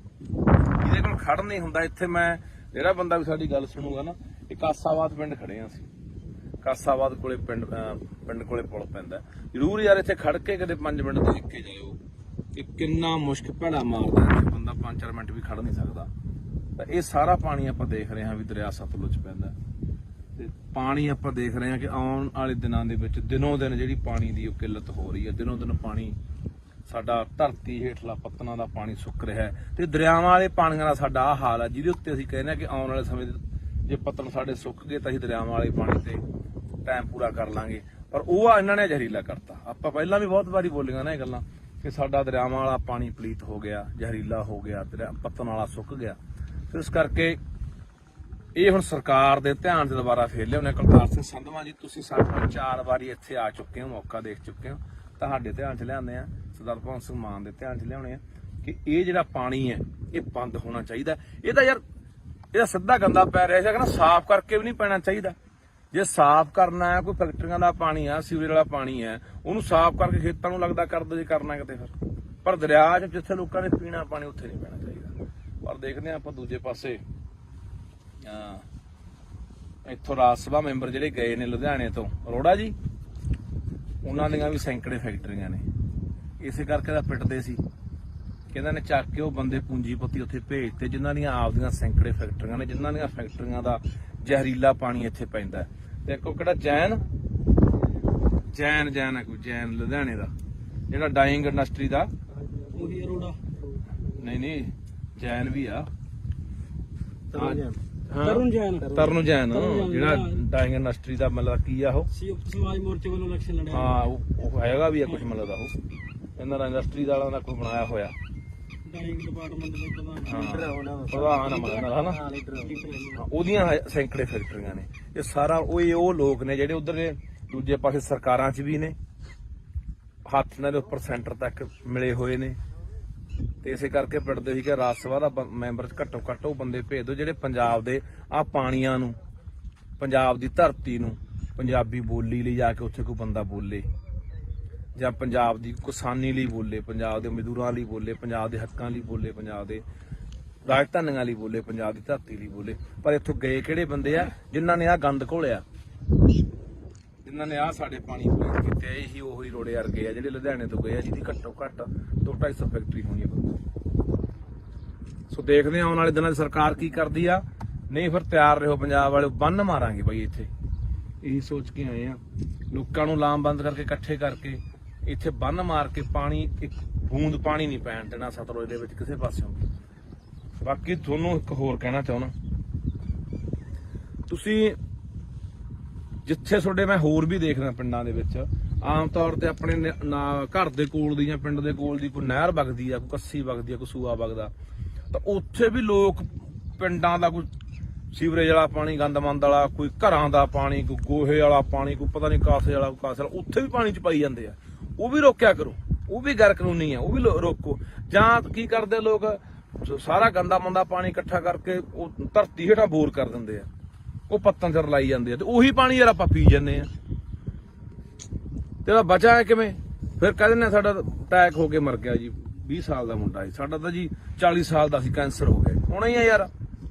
ਇਹਦੇ ਕੋਲ ਖੜ ਨਹੀਂ ਹੁੰਦਾ। ਇੱਥੇ ਮੈਂ ਜਿਹੜਾ ਬੰਦਾ ਵੀ ਸਾਡੀ ਗੱਲ ਸੁਣੂਗਾ ਨਾ, ਇਹ ਕਾਸਾਬਾਦ ਪਿੰਡ ਖੜੇ ਆ ਅਸੀਂ, ਕਾਸਾਬਾਦ ਕੋਲੇ ਪਿੰਡ ਕੋਲੇ ਪੁਲ ਪੈਂਦਾ। ਜ਼ਰੂਰ ਯਾਰ ਇੱਥੇ ਖੜ ਕੇ ਕਦੇ 5 ਮਿੰਟ ਦੇਖ ਕੇ ਜਾਇਓ ਕਿ ਕਿੰਨਾ ਮੁਸ਼ਕ ਭੈੜਾ ਮਾਰਦਾ, ਇੱਥੇ ਬੰਦਾ 5-4 ਮਿੰਟ ਵੀ ਖੜ ਨਹੀਂ ਸਕਦਾ। ਤਾਂ ਇਹ ਸਾਰਾ ਪਾਣੀ ਆਪਾਂ ਦੇਖ ਰਹੇ ਹਾਂ ਵੀ ਦਰਿਆ ਸਤਲੁਜ ਪੈਂਦਾ, ਤੇ ਪਾਣੀ ਆਪਾਂ ਦੇਖ ਰਹੇ ਹਾਂ ਕਿ ਆਉਣ ਵਾਲੇ ਦਿਨਾਂ ਦੇ ਵਿੱਚ ਦਿਨੋਂ ਦਿਨ ਜਿਹੜੀ ਪਾਣੀ ਦੀ ਉਹ ਕਿੱਲਤ ਹੋ ਰਹੀ ਹੈ। ਦਿਨੋਂ ਦਿਨ ਪਾਣੀ ਸਾਡਾ ਧਰਤੀ ਹੇਠਲਾ ਪੱਤਨਾਂ ਦਾ ਪਾਣੀ ਸੁੱਕ ਰਿਹਾ ਹੈ, ਤੇ ਦਰਿਆਵਾਂ ਵਾਲੇ ਪਾਣੀਆਂ ਦਾ ਸਾਡਾ ਆਹ ਹਾਲ ਹੈ, ਜਿਹਦੇ ਉੱਤੇ ਅਸੀਂ ਕਹਿੰਦੇ ਹਾਂ ਕਿ ਆਉਣ ਵਾਲੇ ਸਮੇਂ ਜੇ ਪੱਤਨ ਸਾਡੇ ਸੁੱਕ ਗਏ ਤਾਂ ਅਸੀਂ ਦਰਿਆਵਾਂ ਵਾਲੇ ਪਾਣੀ ਤੇ ਟਾਈਮ ਪੂਰਾ ਕਰ ਲਾਂਗੇ, ਪਰ ਉਹ ਇਹਨਾਂ ਨੇ ਜ਼ਹਿਰੀਲਾ ਕਰਤਾ। ਆਪਾਂ ਪਹਿਲਾਂ ਵੀ ਬਹੁਤ ਵਾਰੀ ਬੋਲੀਆਂ ਨਾ ਇਹ ਗੱਲਾਂ ਕਿ ਸਾਡਾ ਦਰਿਆਵਾਂ ਵਾਲਾ ਪਾਣੀ ਪਲੀਤ ਹੋ ਗਿਆ, ਜ਼ਹਿਰੀਲਾ ਹੋ ਗਿਆ, ਦਰਿਆ ਪੱਤਣ ਵਾਲਾ ਸੁੱਕ ਗਿਆ। ਤੇ ਇਸ ਕਰਕੇ ਇਹ ਹੁਣ ਸਰਕਾਰ ਦੇ ਧਿਆਨ 'ਚ ਦੁਬਾਰਾ ਫੇਰ ਲਿਆਉਣੇ। ਕੁਲਤਾਰ ਸਿੰਘ ਸੰਧਵਾਂ ਜੀ, ਤੁਸੀਂ ਸਾਡੇ ਨਾਲ 4 ਵਾਰੀ ਇੱਥੇ ਆ ਚੁੱਕੇ ਹੋ, ਮੌਕਾ ਦੇਖ ਚੁੱਕੇ ਹੋ, ਤੁਹਾਡੇ ਧਿਆਨ 'ਚ ਲਿਆਉਂਦੇ ਆ, ਸਰਦਾਰ ਭਗਵੰਤ ਸਿੰਘ ਮਾਨ ਦੇ ਧਿਆਨ 'ਚ ਲਿਆਉਣੇ ਆ ਕਿ ਇਹ ਜਿਹੜਾ ਪਾਣੀ ਹੈ ਇਹ ਬੰਦ ਹੋਣਾ ਚਾਹੀਦਾ। ਇਹ ਤਾਂ ਯਾਰ ਇਹਦਾ ਸਿੱਧਾ ਗੰਦਾ ਪੈ ਰਿਹਾ ਸੀ, ਕਹਿੰਦਾ ਸਾਫ਼ ਕਰਕੇ ਵੀ ਨਹੀਂ ਪੈਣਾ ਚਾਹੀਦਾ। ਜੇ ਸਾਫ਼ ਕਰਨਾ ਹੈ, ਕੋਈ ਫੈਕਟਰੀਆਂ ਦਾ ਪਾਣੀ ਆ, ਸੀਵਰੇਜ ਵਾਲਾ ਪਾਣੀ ਹੈ, ਉਹਨੂੰ ਸਾਫ਼ ਕਰਕੇ ਖੇਤਾਂ ਨੂੰ ਲੱਗਦਾ ਕਰ ਦੋ ਜੇ ਕਰਨਾ ਕਿਤੇ ਫਿਰ। ਪਰ ਦਰਿਆ 'ਚ ਜਿੱਥੇ ਲੋਕਾਂ ਨੇ ਪੀਣਾ ਪਾਣੀ ਉੱਥੇ ਨਹੀਂ ਪੈਣਾ ਚਾਹੀਦਾ। ਪਰ ਦੇਖਦੇ ਹਾਂ ਆਪਾਂ ਦੂਜੇ ਪਾਸੇ ਇੱਥੋਂ ਰਾਜ ਸਭਾ ਮੈਂਬਰ ਜਿਹੜੇ ਗਏ ਨੇ ਲੁਧਿਆਣੇ ਤੋਂ, ਅਰੋੜਾ ਜੀ, ਉਹਨਾਂ ਦੀਆਂ ਵੀ ਸੈਂਕੜੇ ਫੈਕਟਰੀਆਂ ਨੇ। ਇਸੇ ਕਰਕੇ ਤਾਂ ਪਿੱਟਦੇ ਸੀ ਕਿ ਇਹਨਾਂ ਨੇ ਚੱਕ ਕੇ ਉਹ ਬੰਦੇ ਪੂੰਜੀਪਤੀ ਉੱਥੇ ਭੇਜਤੇ ਜਿਨ੍ਹਾਂ ਦੀਆਂ ਆਪਦੀਆਂ ਸੈਂਕੜੇ ਫੈਕਟਰੀਆਂ ਨੇ, ਜਿਨ੍ਹਾਂ ਦੀਆਂ ਫੈਕਟਰੀਆਂ ਦਾ ਜ਼ਹਿਰੀਲਾ ਪਾਣੀ ਇੱਥੇ ਪੈਂਦਾ। ਤੇ ਇੱਕੋ ਕਿਹੜਾ ਜੈਨ ਹੈ, ਕੋਈ ਜੈਨ ਲੁਧਿਆਣੇ ਦਾ ਜਿਹੜਾ ਡਾਈਂਗ ਇੰਡਸਟਰੀ ਦਾ, ਉਹੀ ਅਰੋੜਾ ਨਹੀਂ ਜੈਨ ਵੀ ਆ, ਤਰੁਣ ਜੈਨ ਜਿਹੜਾ ਡਾਈਂਗ ਇੰਡਸਟਰੀ ਦਾ ਮਤਲਬ ਕੀ ਆ ਉਹ ਸੰਯੁਕਤ ਸਮਾਜ ਮੋਰਚੇ ਵੱਲੋਂ ਇਲੈਕਸ਼ਨ ਲੜਿਆ। ਹਾਂ ਉਹ ਹੈਗਾ ਵੀ ਆ ਕੁਝ ਮਤਲਬ ਦਾ, ਉਹ ਇਹਨਾਂ ਦਾ ਇੰਡਸਟਰੀ ਵਾਲਿਆਂ ਦਾ ਕੋਈ ਬਣਾਇਆ ਹੋਇਆ ਡਾਈਂਗ ਡਿਪਾਰਟਮੈਂਟ ਦੇ ਪ੍ਰਧਾਨ ਹਨਾ, ਉਹਦੀਆਂ ਸੈਂਕੜੇ ਫੈਕਟਰੀਆਂ ਨੇ। ਇਹ ਸਾਰਾ ਉਹ ਲੋਕ ਨੇ ਜਿਹੜੇ ਉਧਰ ਦੇ ਦੂਜੇ ਪਾਸੇ ਸਰਕਾਰਾਂ 'ਚ ਵੀ ਨੇ, ਹੱਥ ਇਹਨਾਂ ਦੇ ਉੱਪਰ ਸੈਂਟਰ ਤੱਕ ਮਿਲੇ ਹੋਏ ਨੇ। ਤੇ ਇਸੇ ਕਰਕੇ ਪਿੰਡਦੇ ਸੀ ਕਿ ਰਾਜ ਸਭਾ ਦਾ ਮੈਂਬਰ ਘੱਟੋ ਘੱਟ ਉਹ ਬੰਦੇ ਭੇਜ ਦਿਓ ਜਿਹੜੇ ਪੰਜਾਬ ਦੇ ਆ ਪਾਣੀਆਂ ਨੂੰ, ਪੰਜਾਬ ਦੀ ਧਰਤੀ ਨੂੰ, ਪੰਜਾਬੀ ਬੋਲੀ ਲਈ ਜਾ ਕੇ ਉੱਥੇ ਕੋਈ ਬੰਦਾ ਬੋਲੇ, ਜਾਂ ਪੰਜਾਬ ਦੀ ਕਿਸਾਨੀ ਲਈ ਬੋਲੇ, ਪੰਜਾਬ ਦੇ ਮਜ਼ਦੂਰਾਂ ਲਈ ਬੋਲੇ, ਪੰਜਾਬ ਦੇ ਹੱਕਾਂ ਲਈ ਬੋਲੇ, ਪੰਜਾਬ ਦੇ ਰਾਜਧਾਨੀਆਂ ਲਈ ਬੋਲੇ, ਪੰਜਾਬ ਦੀ ਧਰਤੀ ਲਈ ਬੋਲੇ। ਪਰ ਇੱਥੋਂ ਗਏ ਕਿਹੜੇ ਬੰਦੇ ਆ ਜਿਨ੍ਹਾਂ ਨੇ ਆ ਗੰਦ ਘੋਲਿਆ, ਜਿਨ੍ਹਾਂ ਨੇ ਆ ਸਾਡੇ ਪਾਣੀ ਪਲੀਤ ਕੀਤੇ। ਇਹੀ ਉਹੀ ਰੋੜੇ ਵਰਗੇ ਆ ਜਿਹੜੇ ਲੁਧਿਆਣੇ ਤੋਂ ਗਏ ਆ, ਜਿਹਦੀ ਘੱਟੋ ਘੱਟ 200-250 ਫੈਕਟਰੀ ਹੋਣੀ ਆ। ਸੋ ਦੇਖਦੇ ਆ ਆਉਣ ਵਾਲੇ ਦਿਨਾਂ 'ਚ ਸਰਕਾਰ ਕੀ ਕਰਦੀ ਆ। ਨਹੀਂ ਫਿਰ ਤਿਆਰ ਰਹੋ ਪੰਜਾਬ ਵਾਲੇ, ਬੰਨ ਮਾਰਾਂਗੇ ਬਾਈ ਇੱਥੇ। ਇਹੀ ਸੋਚ ਕੇ ਆਏ ਆ, ਲੋਕਾਂ ਨੂੰ ਲਾਮਬੰਦ ਕਰਕੇ ਇਕੱਠੇ ਕਰਕੇ ਇੱਥੇ ਬੰਨ ਮਾਰ ਕੇ ਪਾਣੀ, ਇੱਕ ਬੂੰਦ ਪਾਣੀ ਨਹੀਂ ਪੈਣ ਦੇਣਾ ਸਤਲੁਜ ਦੇ ਵਿੱਚ ਕਿਸੇ ਪਾਸਿਓਂ। ਬਾਕੀ ਤੁਹਾਨੂੰ ਇੱਕ ਹੋਰ ਕਹਿਣਾ ਚਾਹੁੰਦਾ, ਤੁਸੀਂ ਜਿੱਥੇ ਤੁਹਾਡੇ ਮੈਂ ਹੋਰ ਵੀ ਦੇਖਦਾ ਪਿੰਡਾਂ ਦੇ ਵਿੱਚ ਆਮ ਤੌਰ ਤੇ ਆਪਣੇ ਘਰ ਦੇ ਕੋਲ ਦੀ ਜਾਂ ਪਿੰਡ ਦੇ ਕੋਲ ਦੀ ਕੋਈ ਨਹਿਰ ਵਗਦੀ ਆ, ਕੋਈ ਕੱਸੀ ਵਗਦੀ ਆ, ਕੋਈ ਸੂਆ ਵਗਦਾ, ਤਾਂ ਉੱਥੇ ਵੀ ਲੋਕ ਪਿੰਡਾਂ ਦਾ ਕੋਈ ਸੀਵਰੇਜ ਵਾਲਾ ਪਾਣੀ, ਗੰਦਮੰਦ ਵਾਲਾ, ਕੋਈ ਘਰਾਂ ਦਾ ਪਾਣੀ, ਕੋਈ ਗੋਹੇ ਵਾਲਾ ਪਾਣੀ, ਕੋਈ ਪਤਾ ਨਹੀਂ ਕਾਸੇ ਵਾਲਾ, ਕਾਸੇ ਵਾਲਾ, ਉੱਥੇ ਵੀ ਪਾਣੀ ਚ ਪਾਈ ਜਾਂਦੇ ਆ। ਉਹ ਵੀ ਰੋਕਿਆ ਕਰੋ, ਉਹ ਵੀ ਗੈਰ ਕਾਨੂੰਨੀ ਆ, ਉਹ ਵੀ ਰੋਕੋ। ਜਾਂ ਕੀ ਕਰਦੇ ਲੋਕ, ਸਾਰਾ ਗੰਦਾ ਮੰਦਾ ਪਾਣੀ ਇਕੱਠਾ ਕਰਕੇ ਉਹ ਧਰਤੀ ਹੇਠਾਂ ਬੋਰ ਕਰ ਦਿੰਦੇ ਆ, ਉਹ ਪੱਤਾਂ ਚ ਲਾਈ ਜਾਂਦੇ ਆ, ਤੇ ਉਹੀ ਪਾਣੀ ਯਾਰ ਆਪਾਂ ਪੀ ਜਾਂਦੇ ਆ। ਤੇ ਬਚਾ ਹੈ ਕਿਵੇਂ? ਫਿਰ ਕਹਿੰਦੇ ਨੇ ਸਾਡਾ ਅਟੈਕ ਹੋ ਕੇ ਮਰ ਗਿਆ ਜੀ, 20 ਸਾਲ ਦਾ ਮੁੰਡਾ ਸੀ ਸਾਡਾ, ਤਾਂ ਜੀ 40 ਸਾਲ ਦਾ ਸੀ, ਕੈਂਸਰ ਹੋ ਗਿਆ। ਹੋਣਾ ਹੀ ਆ ਯਾਰ,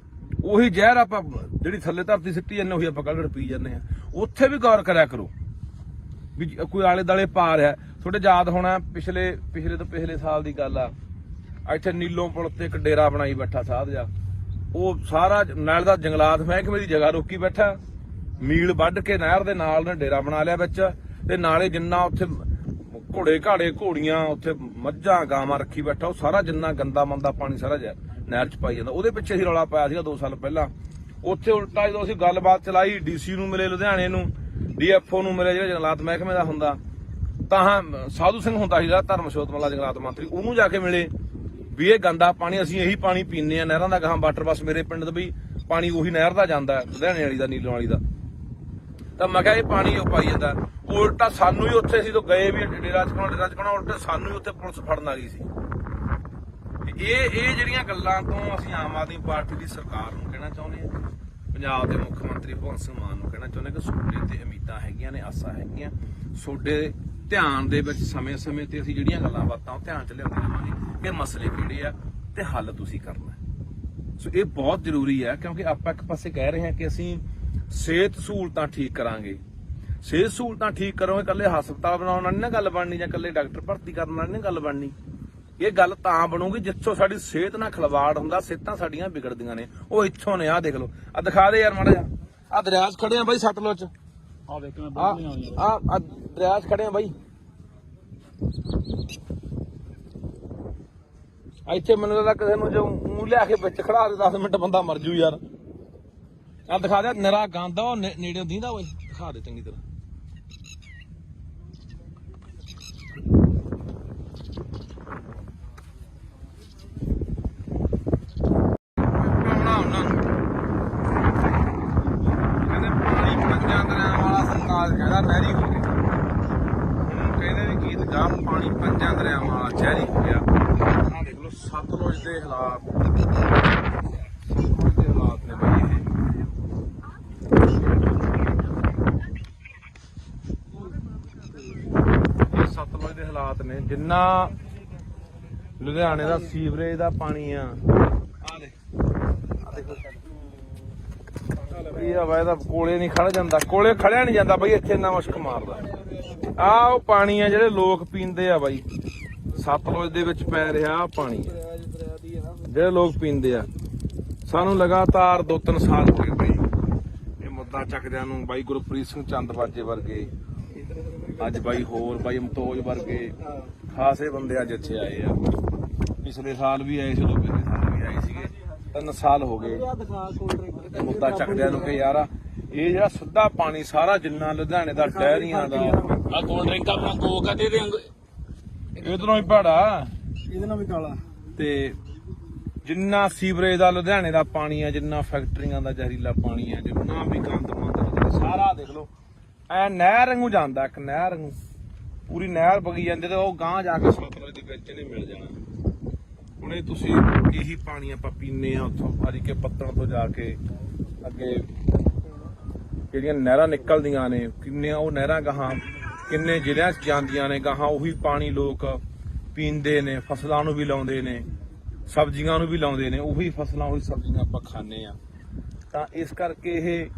ਉਹੀ ਜ਼ਹਿਰ ਆਪਾਂ ਜਿਹੜੀ ਥੱਲੇ ਧਰਤੀ ਸਿੱਟੀ ਜਾਂਦੇ ਉਹੀ ਆਪਾਂ ਕੱਢ ਪੀ ਜਾਂਦੇ ਆ। ਉੱਥੇ ਵੀ ਗੌਰ ਕਰਿਆ ਕਰੋ ਵੀ ਕੋਈ ਆਲੇ ਦਾਲੇ ਪਾ ਰਿਹਾ। ਤੁਹਾਡੇ ਯਾਦ ਹੋਣਾ ਪਿਛਲੇ ਤੋਂ ਪਿਛਲੇ ਸਾਲ ਦੀ ਗੱਲ ਆ, ਇੱਥੇ ਨੀਲੋਂ ਪੁਲ ਤੇ ਇੱਕ ਡੇਰਾ ਬਣਾਈ ਬੈਠਾ ਸਾਧ ਜਾ, ਉਹ ਸਾਰਾ ਨਾਲ ਦਾ ਜੰਗਲਾਤ ਮਹਿਕਮੇ ਦੀ ਜਗ੍ਹਾ ਰੋਕੀ ਬੈਠਾ, ਮੀਲ ਵੱਢ ਕੇ ਨਹਿਰ ਦੇ ਨਾਲ ਨੇ ਡੇਰਾ ਬਣਾ ਲਿਆ ਵਿੱਚ, ਤੇ ਨਾਲੇ ਜਿੰਨਾ ਉੱਥੇ ਘੋੜੇ ਘਾੜੇ ਘੋੜੀਆਂ, ਉੱਥੇ ਮੱਝਾਂ ਗਾਵਾਂ ਰੱਖੀ ਬੈਠਾ, ਉਹ ਸਾਰਾ ਜਿੰਨਾ ਗੰਦਾ ਮੰਦਾ ਪਾਣੀ ਸਾਰਾ ਨਹਿਰ ਚ ਪਾਈ ਜਾਂਦਾ। ਉਹਦੇ ਪਿੱਛੇ ਅਸੀਂ ਰੌਲਾ ਪਾਇਆ ਸੀਗਾ 2 ਸਾਲ ਪਹਿਲਾਂ। ਉੱਥੇ ਉਲਟਾ ਜਦੋਂ ਅਸੀਂ ਗੱਲਬਾਤ ਚਲਾਈ, ਡੀਸੀ ਨੂੰ ਮਿਲੇ ਲੁਧਿਆਣੇ ਨੂੰ, ਡੀਐਫਓ ਨੂੰ ਮਿਲੇ ਜਿਹੜਾ ਜੰਗਲਾਤ ਮਹਿਕਮੇ ਦਾ ਹੁੰਦਾ, ਤਾਂ ਸਾਧੂ ਸਿੰਘ ਹੁੰਦਾ ਸੀ ਜਿਹੜਾ ਧਰਮਸ਼ੋਤ ਵਾਲਾ ਜੰਗਲਾਤ ਮੰਤਰੀ, ਉਹਨੂੰ ਜਾ ਕੇ ਮਿਲੇ ਵੀ ਇਹ ਗੰਦਾ ਪਾਣੀ ਅਸੀਂ ਇਹੀ ਪਾਣੀ ਪੀਂਦੇ ਆ ਨਹਿਰਾਂ ਦਾ, ਗਾਹਾਂ ਵਾਟਰ ਬੱਸ ਮੇਰੇ ਪਿੰਡ ਤੋਂ ਵੀ ਪਾਣੀ ਉਹੀ ਨਹਿਰ ਦਾ ਜਾਂਦਾ, ਲੁਧਿਆਣੇ ਵਾਲੀ ਦਾ, ਨੀਲੋਂ ਵਾਲੀ ਦਾ। ਤਾਂ ਮੈਂ ਕਿਹਾ ਇਹ ਪਾਣੀ ਉਹ ਪਾਈ ਜਾਂਦਾ। ਉਲਟਾ ਸਾਨੂੰ ਹੀ ਉੱਥੇ ਸੀ ਤੋਂ ਗਏ ਵੀ ਡੇਰਾ ਚਕਾਉਣਾ, ਉਲਟਾ ਸਾਨੂੰ ਹੀ ਉੱਥੇ ਪੁਲਿਸ ਫੜਨ ਆ ਗਈ ਸੀ। ਇਹ ਜਿਹੜੀਆਂ ਗੱਲਾਂ ਤੋਂ ਅਸੀਂ ਆਮ ਆਦਮੀ ਪਾਰਟੀ ਦੀ ਸਰਕਾਰ ਨੂੰ ਕਹਿਣਾ ਚਾਹੁੰਦੇ ਹਾਂ, ਪੰਜਾਬ ਦੇ ਮੁੱਖ ਮੰਤਰੀ ਭਗਵੰਤ ਸਿੰਘ ਮਾਨ ਨੂੰ ਕਹਿਣਾ ਚਾਹੁੰਦੇ ਕਿ ਤੁਹਾਡੇ ਤੇ ਉਮੀਦਾਂ ਹੈਗੀਆਂ ਨੇ, ਆਸਾਂ ਹੈਗੀਆਂ, ਤੁਹਾਡੇ ਧਿਆਨ ਦੇ ਵਿੱਚ ਸਮੇਂ-ਸਮੇਂ ਤੇ ਅਸੀਂ ਜਿਹੜੀਆਂ ਗੱਲਾਂ ਬਾਤਾਂ ਉਹ ਧਿਆਨ ਚ ਲਿਆਉਂਦੇ ਰਹਾਂਗੇ ਕਿ ਮਸਲੇ ਕਿਹੜੇ ਆ ਤੇ ਹੱਲ ਤੁਸੀਂ ਕਰਨਾ। ਸੋ ਇਹ ਬਹੁਤ ਜ਼ਰੂਰੀ ਹੈ, ਕਿਉਂਕਿ ਆਪਾਂ ਇੱਕ ਪਾਸੇ ਕਹਿ ਰਹੇ ਹਾਂ ਕਿ ਅਸੀਂ ਸਿਹਤ ਸਹੂਲਤਾਂ ਠੀਕ ਕਰਾਂਗੇ। ਸਿਹਤ ਸਹੂਲਤਾਂ ਠੀਕ ਕਰੋਗੇ, ਇਕੱਲੇ ਹਸਪਤਾਲ ਬਣਾਉਣ ਨਾਲ ਨਹੀਂ ਨਾ ਗੱਲ ਬਣਨੀ, ਜਾਂ ਇਕੱਲੇ ਡਾਕਟਰ ਭਰਤੀ ਕਰਨ ਨਾਲ ਨਹੀਂ ਗੱਲ ਬਣਨੀ। ਇਹ ਗੱਲ ਤਾਂ ਬਣੂਗੀ ਜਿੱਥੋਂ ਸਾਡੀ ਸਿਹਤ ਨਾਲ ਖਿਲਵਾੜ ਹੁੰਦਾ, ਸਿਹਤਾਂ ਸਾਡੀਆਂ ਵਿਗੜਦੀਆਂ ਨੇ। ਉਹ ਇੱਥੋਂ ਨੇ, ਆਹ ਦੇਖ ਲਓ, ਆਹ ਦਿਖਾ ਦੇ ਯਾਰ ਮਾੜਾ ਜਿਹਾ, ਆਹ ਦਰਿਆ 'ਚ ਖੜੇ ਆ ਬਾਈ ਸਤਲੁਜ 'ਚ, ਆਹ ਵੇਖ ਮੈਂ ਬੋਲ ਨਹੀਂ ਆ ਦਰਿਆ 'ਚ ਖੜੇ ਆ ਬਾਈ। ਇੱਥੇ ਮੈਨੂੰ ਲੱਗਦਾ ਕਿਸੇ ਨੂੰ ਜੋ ਮੂੰਹ ਲਿਆ ਕੇ ਵਿੱਚ ਖੜਾ ਦੇ 10 ਮਿੰਟ ਬੰਦਾ ਮਰ ਜੂ ਯਾਰ। ਆਹ ਦਿਖਾ ਦੇ, ਨਿਰਾ ਗੰਦ ਉਹ ਨੇੜੇ ਦੀਂਦਾ ਓਏ, ਦਿਖਾ ਦੇ ਚੰਗੀ ਤਰ੍ਹਾਂ। ਲਓ ਸਤਲੁਜ ਦੇ ਹਾਲਾਤ ਨੇ ਬਈ ਇਹ ਸਤਲੁਜ ਦੇ ਹਾਲਾਤ ਨੇ ਜਿੰਨਾ ਲੁਧਿਆਣੇ ਦਾ ਸੀਵਰੇਜ ਦਾ ਪਾਣੀ ਆ ਦੇਖੋ ਇਹ ਹਵਾ ਇਹਦਾ ਕੋਲੇ ਨਹੀਂ ਖੜ ਜਾਂਦਾ, ਕੋਲੇ ਖੜਿਆ ਨਹੀਂ ਜਾਂਦਾ ਬਈ, ਇੱਥੇ ਇੰਨਾ ਮੁਸ਼ਕ ਮਾਰਦਾ। ਆਹ ਉਹ ਪਾਣੀ ਆ ਜਿਹੜੇ ਲੋਕ ਪੀਂਦੇ ਆ ਬਾਈ, ਸਤਲੁਜ ਦੇ ਵਿੱਚ ਪੈ ਰਿਹਾ ਆਹ ਪਾਣੀ ਜਿਹੜੇ ਲੋਕ ਪੀਂਦੇ ਆ। ਸਾਨੂੰ ਲਗਾਤਾਰ 2-3 ਸਾਲ ਹੋ ਗਏ ਬਈ ਇਹ ਮੁੱਦਾ ਚੱਕਦਿਆਂ ਨੂੰ, ਬਾਈ ਗੁਰਪ੍ਰੀਤ ਸਿੰਘ ਚੰਦਬਾਜੇ ਵਰਗੇ, ਅੱਜ ਬਾਈ ਹੋਰ ਬਾਈ ਮਤੋਜ ਵਰਗੇ ਖਾਸੇ ਬੰਦੇ ਅੱਜ ਇੱਥੇ ਆਏ ਆ। ਪਿਛਲੇ ਸਾਲ ਵੀ ਆਏ ਸੀ, ਉਦੋਂ ਪਿਛਲੇ ਸਾਲ ਵੀ ਆਏ ਸੀਗੇ, 3 ਸਾਲ ਹੋ ਗਏ ਮੁੱਦਾ ਚੱਕਦਿਆਂ ਨੂੰ ਕਿ ਯਾਰ ਇਹ ਜਿਹੜਾ ਸਿੱਧਾ ਪਾਣੀ ਸਾਰਾ ਜਿੰਨਾ ਲੁਧਿਆਣੇ ਦਾ ਡੈਰੀਆਂ ਦਾ ਆ ਕੋਲਡ ਡਰਿੰਕ ਆਪਣਾ ਕੋਕ ਆ ਤੇ ਇਧਰੋਂ ਹੀ ਭਾੜਾ ਇਹਦੇ ਨਾਲ ਵੀ ਕਾਲਾ ਤੇ ਜਿੰਨਾ ਸੀਵਰੇਜ ਦਾ ਲੁਧਿਆਣੇ ਦਾ ਪਾਣੀ ਆ, ਜਿੰਨਾ ਫੈਕਟਰੀਆਂ ਦਾ ਜ਼ਹਿਰੀਲਾ ਪਾਣੀ ਆ, ਜਿੰਨਾ ਵੀ ਗੰਦ ਮੰਦ ਸਾਰਾ ਦੇਖ ਲਓ ਐ ਨਹਿਰ ਵਾਂਗੂ ਜਾਂਦਾ, ਇੱਕ ਨਹਿਰ ਵਾਂਗੂ ਪੂਰੀ ਨਹਿਰ ਵਗੀ ਜਾਂਦੀ ਤੇ ਉਹ ਗਾਂਹ ਜਾ ਕੇ ਸਤਲੁਜ ਦੇ ਵਿੱਚ ਇਹਨੇ ਮਿਲ ਜਾਣਾ। ਹੁਣ ਇਹ ਤੁਸੀਂ ਇਹੀ ਪਾਣੀ ਆਪਾਂ ਪੀਨੇ ਆ ਉੱਥੋਂ ਹਰੀਕੇ ਪੱਤਣ ਤੋਂ ਜਾ ਕੇ ਅੱਗੇ ਜਿਹੜੀਆਂ ਨਹਿਰਾਂ ਨਿਕਲਦੀਆਂ ਨੇ, ਕਿੰਨੀਆਂ ਉਹ ਨਹਿਰਾਂ ਗਾਹਾਂ ਕਿੰਨੇ ਜ਼ਿਲ੍ਹਿਆਂ 'ਚ ਜਾਂਦੀਆਂ ਨੇ, ਗਾਹਾਂ ਉਹੀ ਪਾਣੀ ਲੋਕ ਪੀਂਦੇ ਨੇ, ਫਸਲਾਂ ਨੂੰ ਵੀ ਲਾਉਂਦੇ ਨੇ, ਸਬਜ਼ੀਆਂ ਨੂੰ ਵੀ ਲਾਉਂਦੇ ਨੇ, ਉਹੀ ਫਸਲਾਂ ਉਹੀ ਸਬਜ਼ੀਆਂ ਆਪਾਂ ਖਾਂਦੇ ਆ। ਤਾਂ ਇਸ ਕਰਕੇ ਇਹ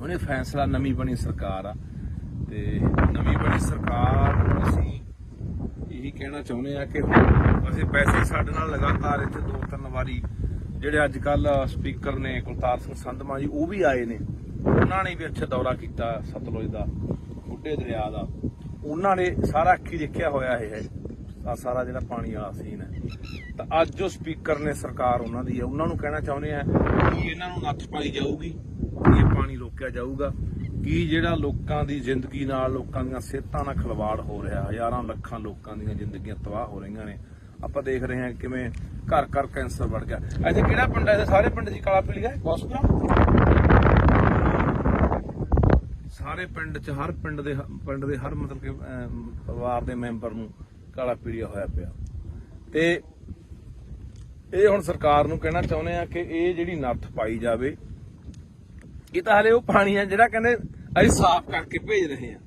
ਉਹਨੇ ਫੈਸਲਾ, ਨਵੀਂ ਬਣੀ ਸਰਕਾਰ ਆ ਤੇ ਨਵੀਂ ਬਣੀ ਸਰਕਾਰ ਨੂੰ ਅਸੀਂ ਇਹੀ ਕਹਿਣਾ ਚਾਹੁੰਦੇ ਆ ਕਿ ਅਸੀਂ ਵੈਸੇ ਸਾਡੇ ਨਾਲ ਲਗਾਤਾਰ ਇੱਥੇ 2-3 ਵਾਰੀ ਜਿਹੜੇ ਅੱਜ ਕੱਲ ਸਪੀਕਰ ਨੇ ਕੁਲਤਾਰ ਸਿੰਘ ਸੰਧਮਾ ਜੀ ਉਹ ਵੀ ਆਏ ਨੇ, ਉਹਨਾਂ ਨੇ ਵੀ ਇੱਥੇ ਦੌਰਾ ਕੀਤਾ ਸਤਲੁਜ ਦਾ, ਬੁੱਢੇ ਦਰਿਆ ਦਾ, ਉਹਨਾਂ ਨੇ ਸਾਰਾ ਅੱਖੀ ਦੇਖਿਆ ਹੋਇਆ ਇਹ ਸਾਰਾ ਜਿਹੜਾ ਪਾਣੀ ਵਾਲਾ ਸੀਨ ਹੈ। ਤਾਂ ਅੱਜ ਜੋ ਸਪੀਕਰ ਨੇ ਸਰਕਾਰ ਉਹਨਾਂ ਦੀ ਹੈ, ਉਹਨਾਂ ਨੂੰ ਕਹਿਣਾ ਚਾਹੁੰਦੇ ਆ ਕਿ ਇਹਨਾਂ ਨੂੰ ਨੱਥ ਪਾਈ ਜਾਊਗੀ, ਇਹ ਪਾਣੀ ਰੋਕਿਆ ਜਾਊਗਾ ਕਿ ਜਿਹੜਾ ਲੋਕਾਂ ਦੀ ਜ਼ਿੰਦਗੀ ਨਾਲ, ਲੋਕਾਂ ਦੀਆਂ ਸਿਹਤਾਂ ਨਾਲ ਖਿਲਵਾੜ ਹੋ ਰਿਹਾ, ਹਜ਼ਾਰਾਂ ਲੱਖਾਂ ਲੋਕਾਂ ਦੀਆਂ ਜ਼ਿੰਦਗੀਆਂ ਤਬਾਹ ਹੋ ਰਹੀਆਂ ਨੇ। ਆਪਾਂ ਦੇਖ ਰਹੇ ਹਾਂ ਕਿਵੇਂ ਘਰ ਘਰ ਕੈਂਸਰ ਵੜ ਗਿਆ। ਇੱਥੇ ਕਿਹੜਾ ਪਿੰਡ ਹੈ? ਸਾਰੇ ਪਿੰਡ ਦੀ ਕਾਲਾ ਪੀਲੀ ਹੈ ਸਾਰੇ ਪਿੰਡ 'ਚ, ਹਰ ਪਿੰਡ ਦੇ ਹਰ ਮਤਲਬ ਕਿ ਪਰਿਵਾਰ ਦੇ ਮੈਂਬਰ ਨੂੰ ਕਾਲਾ ਪੀਲੀਆ ਹੋਇਆ ਪਿਆ। ਤੇ ਇਹ ਹੁਣ ਸਰਕਾਰ ਨੂੰ ਕਹਿਣਾ ਚਾਹੁੰਦੇ ਆ ਕਿ ਇਹ ਜਿਹੜੀ ਨੱਥ ਪਾਈ ਜਾਵੇ। ਇਹ ਤਾਂ ਹਲੇ ਉਹ ਪਾਣੀ ਆ ਜਿਹੜਾ ਕਹਿੰਦੇ ਅਸੀਂ ਸਾਫ਼ ਕਰਕੇ ਭੇਜ ਰਹੇ ਆ,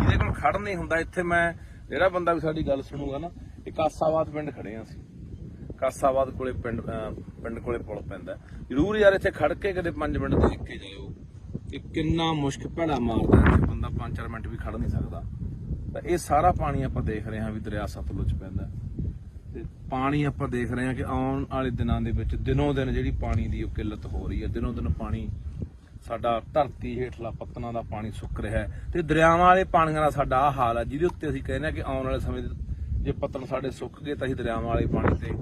ਇਹਦੇ ਕੋਲ ਖੜ ਨਹੀਂ ਹੁੰਦਾ। ਇੱਥੇ ਮੈਂ ਜਿਹੜਾ ਬੰਦਾ ਵੀ ਸਾਡੀ ਗੱਲ ਸੁਣੂਗਾ ਨਾ, ਇਹ ਕਾਸਾਬਾਦ ਪਿੰਡ ਖੜੇ ਆ ਅਸੀਂ, ਕਾਸਾਬਾਦ ਕੋਲੇ ਪਿੰਡ ਕੋਲੇ ਪੁਲ ਪੈਂਦਾ। ਜ਼ਰੂਰ ਯਾਰ ਇੱਥੇ ਖੜ ਕੇ ਕਦੇ 5 ਮਿੰਟ ਦੇਖ ਕੇ ਜਾਇਓ ਕਿ ਕਿੰਨਾ ਮੁਸ਼ਕ ਭੈੜਾ ਮਾਰਦਾ, ਇੱਥੇ ਬੰਦਾ 5-4 ਮਿੰਟ ਵੀ ਖੜ ਨਹੀਂ ਸਕਦਾ। ਤਾਂ ਇਹ ਸਾਰਾ ਪਾਣੀ ਆਪਾਂ ਦੇਖ ਰਹੇ ਹਾਂ ਵੀ ਦਰਿਆ ਸਤਲੁਜ ਪੈਂਦਾ ਤੇ ਪਾਣੀ ਆਪਾਂ ਦੇਖ ਰਹੇ ਹਾਂ ਕਿ ਆਉਣ ਵਾਲੇ ਦਿਨਾਂ ਦੇ ਵਿੱਚ ਦਿਨੋਂ ਦਿਨ ਜਿਹੜੀ ਪਾਣੀ ਦੀ ਉਹ ਕਿੱਲਤ ਹੋ ਰਹੀ ਹੈ। ਦਿਨੋਂ ਦਿਨ ਪਾਣੀ ਸਾਡਾ ਧਰਤੀ ਹੇਠਲਾ ਪੱਤਨਾਂ ਦਾ ਪਾਣੀ ਸੁੱਕ ਰਿਹਾ ਹੈ ਤੇ ਦਰਿਆਵਾਂ ਵਾਲੇ ਪਾਣੀਆਂ ਦਾ ਸਾਡਾ ਆਹ ਹਾਲ ਹੈ, ਜਿਹਦੇ ਉੱਤੇ ਅਸੀਂ ਕਹਿੰਦੇ ਹਾਂ ਕਿ ਆਉਣ ਵਾਲੇ ਸਮੇਂ ਜੇ ਪੱਤਨ ਸਾਡੇ ਸੁੱਕ ਗਏ ਤਾਂ ਅਸੀਂ ਦਰਿਆਵਾਂ ਵਾਲੇ ਪਾਣੀ ਤੇ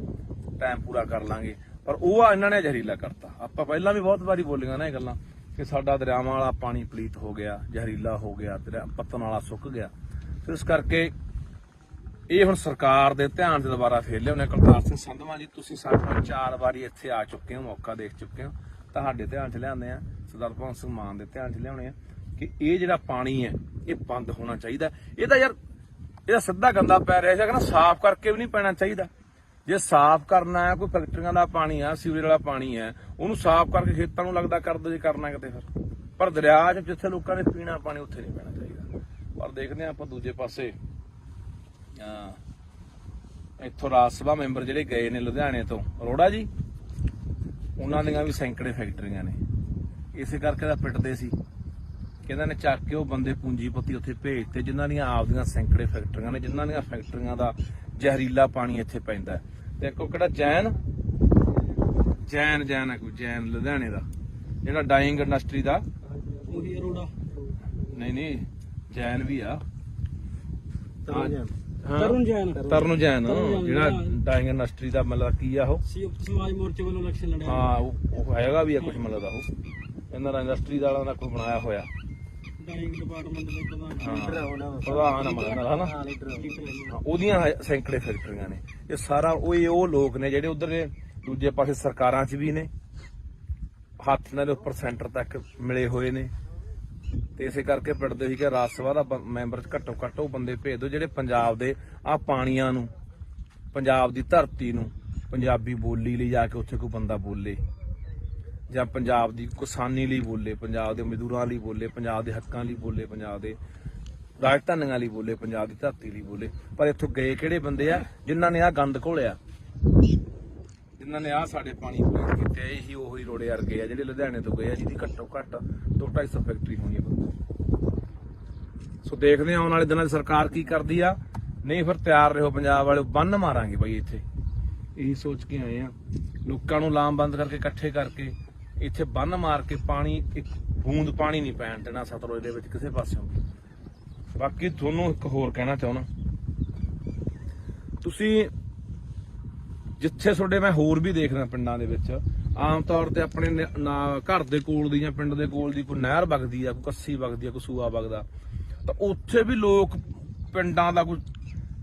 ਟਾਈਮ ਪੂਰਾ ਕਰ ਲਾਂਗੇ। ਪਰ ਉਹ ਇਹਨਾਂ ਨੇ ਜ਼ਹਿਰੀਲਾ ਕਰਤਾ। ਆਪਾਂ ਪਹਿਲਾਂ ਵੀ ਬਹੁਤ ਵਾਰੀ ਬੋਲੀਆਂ ਨਾ ਇਹ ਗੱਲਾਂ ਕਿ ਸਾਡਾ ਦਰਿਆਵਾਂ ਵਾਲਾ ਪਾਣੀ ਪਲੀਤ ਹੋ ਗਿਆ, ਜ਼ਹਿਰੀਲਾ ਹੋ ਗਿਆ, ਪੱਤਨ ਵਾਲਾ ਸੁੱਕ ਗਿਆ। ਤੇ ਇਸ ਕਰਕੇ ਇਹ ਹੁਣ ਸਰਕਾਰ ਦੇ ਧਿਆਨ 'ਚ ਦੁਬਾਰਾ ਫੇਰ ਲਿਆਉਂਦੇ। ਕੁਲਤਾਰ ਸਿੰਘ ਸੰਧਵਾਂ ਜੀ, ਤੁਸੀਂ ਸਾਡੇ ਕੋਲ 4 ਵਾਰੀ ਇੱਥੇ ਆ ਚੁੱਕੇ ਹੋ, ਮੌਕਾ ਦੇਖ ਚੁੱਕੇ ਹੋ, ਤੁਹਾਡੇ ਧਿਆਨ 'ਚ ਲਿਆਉਂਦੇ ਆ, ਸਰਦਾਰ ਭਗਵੰਤ ਸਿੰਘ ਮਾਨ ਦੇ ਧਿਆਨ 'ਚ ਲਿਆਉਣੇ ਆ ਕਿ ਇਹ ਜਿਹੜਾ ਪਾਣੀ ਹੈ ਇਹ ਬੰਦ ਹੋਣਾ ਚਾਹੀਦਾ। ਇਹਦਾ ਯਾਰ ਇਹਦਾ ਸਿੱਧਾ ਗੰਦਾ ਪੈ ਰਿਹਾ ਸੀ, ਕਹਿੰਦਾ ਸਾਫ਼ ਕਰਕੇ ਵੀ ਨਹੀਂ ਪੈਣਾ ਚਾਹੀਦਾ। ਜੇ ਸਾਫ਼ ਕਰਨਾ ਹੈ, ਕੋਈ ਫੈਕਟਰੀਆਂ ਦਾ ਪਾਣੀ ਆ, ਸੀਵਰੇਜ ਵਾਲਾ ਪਾਣੀ ਹੈ, ਉਹਨੂੰ ਸਾਫ਼ ਕਰਕੇ ਖੇਤਾਂ ਨੂੰ ਲੱਗਦਾ ਕਰ ਦੋ ਜੇ ਕਰਨਾ ਕਿਤੇ ਫਿਰ। ਪਰ ਦਰਿਆ 'ਚ ਜਿੱਥੇ ਲੋਕਾਂ ਨੇ ਪੀਣਾ ਪਾਣੀ ਉੱਥੇ ਨਹੀਂ ਪੈਣਾ ਚਾਹੀਦਾ। ਪਰ ਦੇਖਦੇ ਹਾਂ ਆਪਾਂ ਦੂਜੇ ਪਾਸੇ ਇੱਥੋਂ ਰਾਜ ਸਭਾ ਮੈਂਬਰ ਜਿਹੜੇ ਗਏ ਨੇ ਲੁਧਿਆਣੇ ਤੋਂ, ਅਰੋੜਾ ਜੀ, ਉਹਨਾਂ ਦੀਆਂ ਵੀ ਸੈਂਕੜੇ ਫੈਕਟਰੀਆਂ ਨੇ। ਇਸੇ ਕਰਕੇ ਤਾਂ ਪਿੱਟਦੇ ਸੀ ਕਿ ਇਹਨਾਂ ਨੇ ਚੱਕ ਕੇ ਉਹ ਬੰਦੇ ਪੂੰਜੀਪਤੀ ਉੱਥੇ ਭੇਜਤੇ ਜਿਨ੍ਹਾਂ ਦੀਆਂ ਆਪਦੀਆਂ ਸੈਂਕੜੇ ਫੈਕਟਰੀਆਂ ਨੇ, ਜਿਨ੍ਹਾਂ ਦੀਆਂ ਫੈਕਟਰੀਆਂ ਦਾ ਜ਼ਹਿਰੀਲਾ ਪਾਣੀ ਇੱਥੇ ਪੈਂਦਾ। ਤੇ ਇੱਕ ਕਿਹੜਾ ਜੈਨ ਹੈ, ਕੋਈ ਜੈਨ ਲੁਧਿਆਣੇ ਦਾ ਜਿਹੜਾ ਡਾਈਂਗ ਇੰਡਸਟਰੀ ਦਾ, ਉਹੀ ਅਰੋੜਾ ਨਹੀਂ ਜੈਨ ਵੀ ਆ, ਤਰੁਣ ਜੈਨ ਜਿਹੜਾ ਡਾਈਂਗ ਇੰਡਸਟਰੀ ਦਾ ਮਤਲਬ ਕੀ ਆ, ਉਹ ਸਮਾਜ ਮੋਰਚੇ ਵੱਲੋਂ ਇਲੈਕਸ਼ਨ ਲੜਿਆ। ਹਾਂ ਉਹ ਹੈਗਾ ਵੀ ਆ ਕੁਝ ਮਤਲਬ ਦਾ, ਉਹ ਇਹਨਾਂ ਦਾ ਇੰਡਸਟਰੀ ਵਾਲਿਆਂ ਦਾ ਕੋਈ ਬਣਾਇਆ ਹੋਇਆ ਡਾਈਂਗ ਡਿਪਾਰਟਮੈਂਟ ਦੇ ਪ੍ਰਧਾਨ ਹਨਾ, ਉਹਦੀਆਂ ਸੈਂਕੜੇ ਫੈਕਟਰੀਆਂ ਨੇ। ਇਹ ਸਾਰਾ ਉਹ ਲੋਕ ਨੇ ਜਿਹੜੇ ਉਧਰ ਦੇ ਦੂਜੇ ਪਾਸੇ ਸਰਕਾਰਾਂ 'ਚ ਵੀ ਨੇ, ਹੱਥ ਨਾਲ ਉੱਪਰ ਸੈਂਟਰ ਤੱਕ ਮਿਲੇ ਹੋਏ ਨੇ। ਤੇ ਇਸੇ ਕਰਕੇ ਪਿੰਡਦੇ ਸੀ ਕਿ ਰਾਜ ਸਭਾ ਦਾ ਮੈਂਬਰ ਘੱਟੋ ਘੱਟ ਉਹ ਬੰਦੇ ਭੇਜ ਦਿਓ ਜਿਹੜੇ ਪੰਜਾਬ ਦੇ ਆਹ ਪਾਣੀਆਂ ਨੂੰ ਪੰਜਾਬ ਦੀ ਧਰਤੀ ਨੂੰ ਪੰਜਾਬੀ ਬੋਲੀ ਲਈ ਜਾ ਕੇ ਉੱਥੇ ਕੋਈ ਬੰਦਾ ਬੋਲੇ, ਜਾਂ ਪੰਜਾਬ ਦੀ ਕਿਸਾਨੀ ਲਈ ਬੋਲੇ, ਪੰਜਾਬ ਦੇ ਮਜ਼ਦੂਰਾਂ ਲਈ ਬੋਲੇ, ਪੰਜਾਬ ਦੇ ਹੱਕਾਂ ਲਈ ਬੋਲੇ, ਪੰਜਾਬ ਦੇ ਰਾਜਧਾਨੀਆਂ ਲਈ ਬੋਲੇ, ਪੰਜਾਬ ਦੀ ਧਰਤੀ ਲਈ ਬੋਲੇ। ਪਰ ਇੱਥੋਂ ਗਏ ਕਿਹੜੇ ਬੰਦੇ ਆ ਜਿਨ੍ਹਾਂ ਨੇ ਆਹ ਗੰਦ ਘੋਲਿਆ, ਜਿਨ੍ਹਾਂ ਨੇ ਆਹ ਸਾਡੇ ਪਾਣੀ ਪੂਰੇ ਕੀਤੇ। ਇਹੀ ਉਹੀ ਰੋੜੇ ਵਰਗੇ ਆ ਜਿਹੜੇ ਲੁਧਿਆਣੇ ਤੋਂ ਗਏ ਆ, ਜਿਹਦੀ ਘੱਟੋ ਘੱਟ 200-250 ਫੈਕਟਰੀ ਹੋਣੀ ਆ। ਸੋ ਦੇਖਦੇ ਹਾਂ ਆਉਣ ਵਾਲੇ ਦਿਨਾਂ 'ਚ ਸਰਕਾਰ ਕੀ ਕਰਦੀ ਆ। ਨਹੀਂ ਫਿਰ ਤਿਆਰ ਰਹੋ ਪੰਜਾਬ ਵਾਲੇ, ਬੰਨ ਮਾਰਾਂਗੇ ਬਾਈ ਇੱਥੇ। ਇਹੀ ਸੋਚ ਕੇ ਆਏ ਆ, ਲੋਕਾਂ ਨੂੰ ਲਾਮਬੰਦ ਕਰਕੇ ਇਕੱਠੇ ਕਰਕੇ ਇੱਥੇ ਬੰਨ ਮਾਰ ਕੇ ਪਾਣੀ, ਇੱਕ ਬੂੰਦ ਪਾਣੀ ਨਹੀਂ ਪੈਣ ਦੇਣਾ ਸਤਲੁਜ ਦੇ ਵਿੱਚ ਕਿਸੇ ਪਾਸਿਓਂ। ਬਾਕੀ ਤੁਹਾਨੂੰ ਇੱਕ ਹੋਰ ਕਹਿਣਾ ਚਾਹੁੰਦਾ, ਤੁਸੀਂ ਜਿੱਥੇ ਤੁਹਾਡੇ ਮੈਂ ਹੋਰ ਵੀ ਦੇਖਦਾ ਪਿੰਡਾਂ ਦੇ ਵਿੱਚ ਆਮ ਤੌਰ ਤੇ ਆਪਣੇ ਘਰ ਦੇ ਕੋਲ ਦੀ ਜਾਂ ਪਿੰਡ ਦੇ ਕੋਲ ਦੀ ਕੋਈ ਨਹਿਰ ਵਗਦੀ ਆ, ਕੋਈ ਕੱਸੀ ਵਗਦੀ ਆ, ਕੋਈ ਸੂਆ ਵਗਦਾ, ਤਾਂ ਉੱਥੇ ਵੀ ਲੋਕ ਪਿੰਡਾਂ ਦਾ ਕੋਈ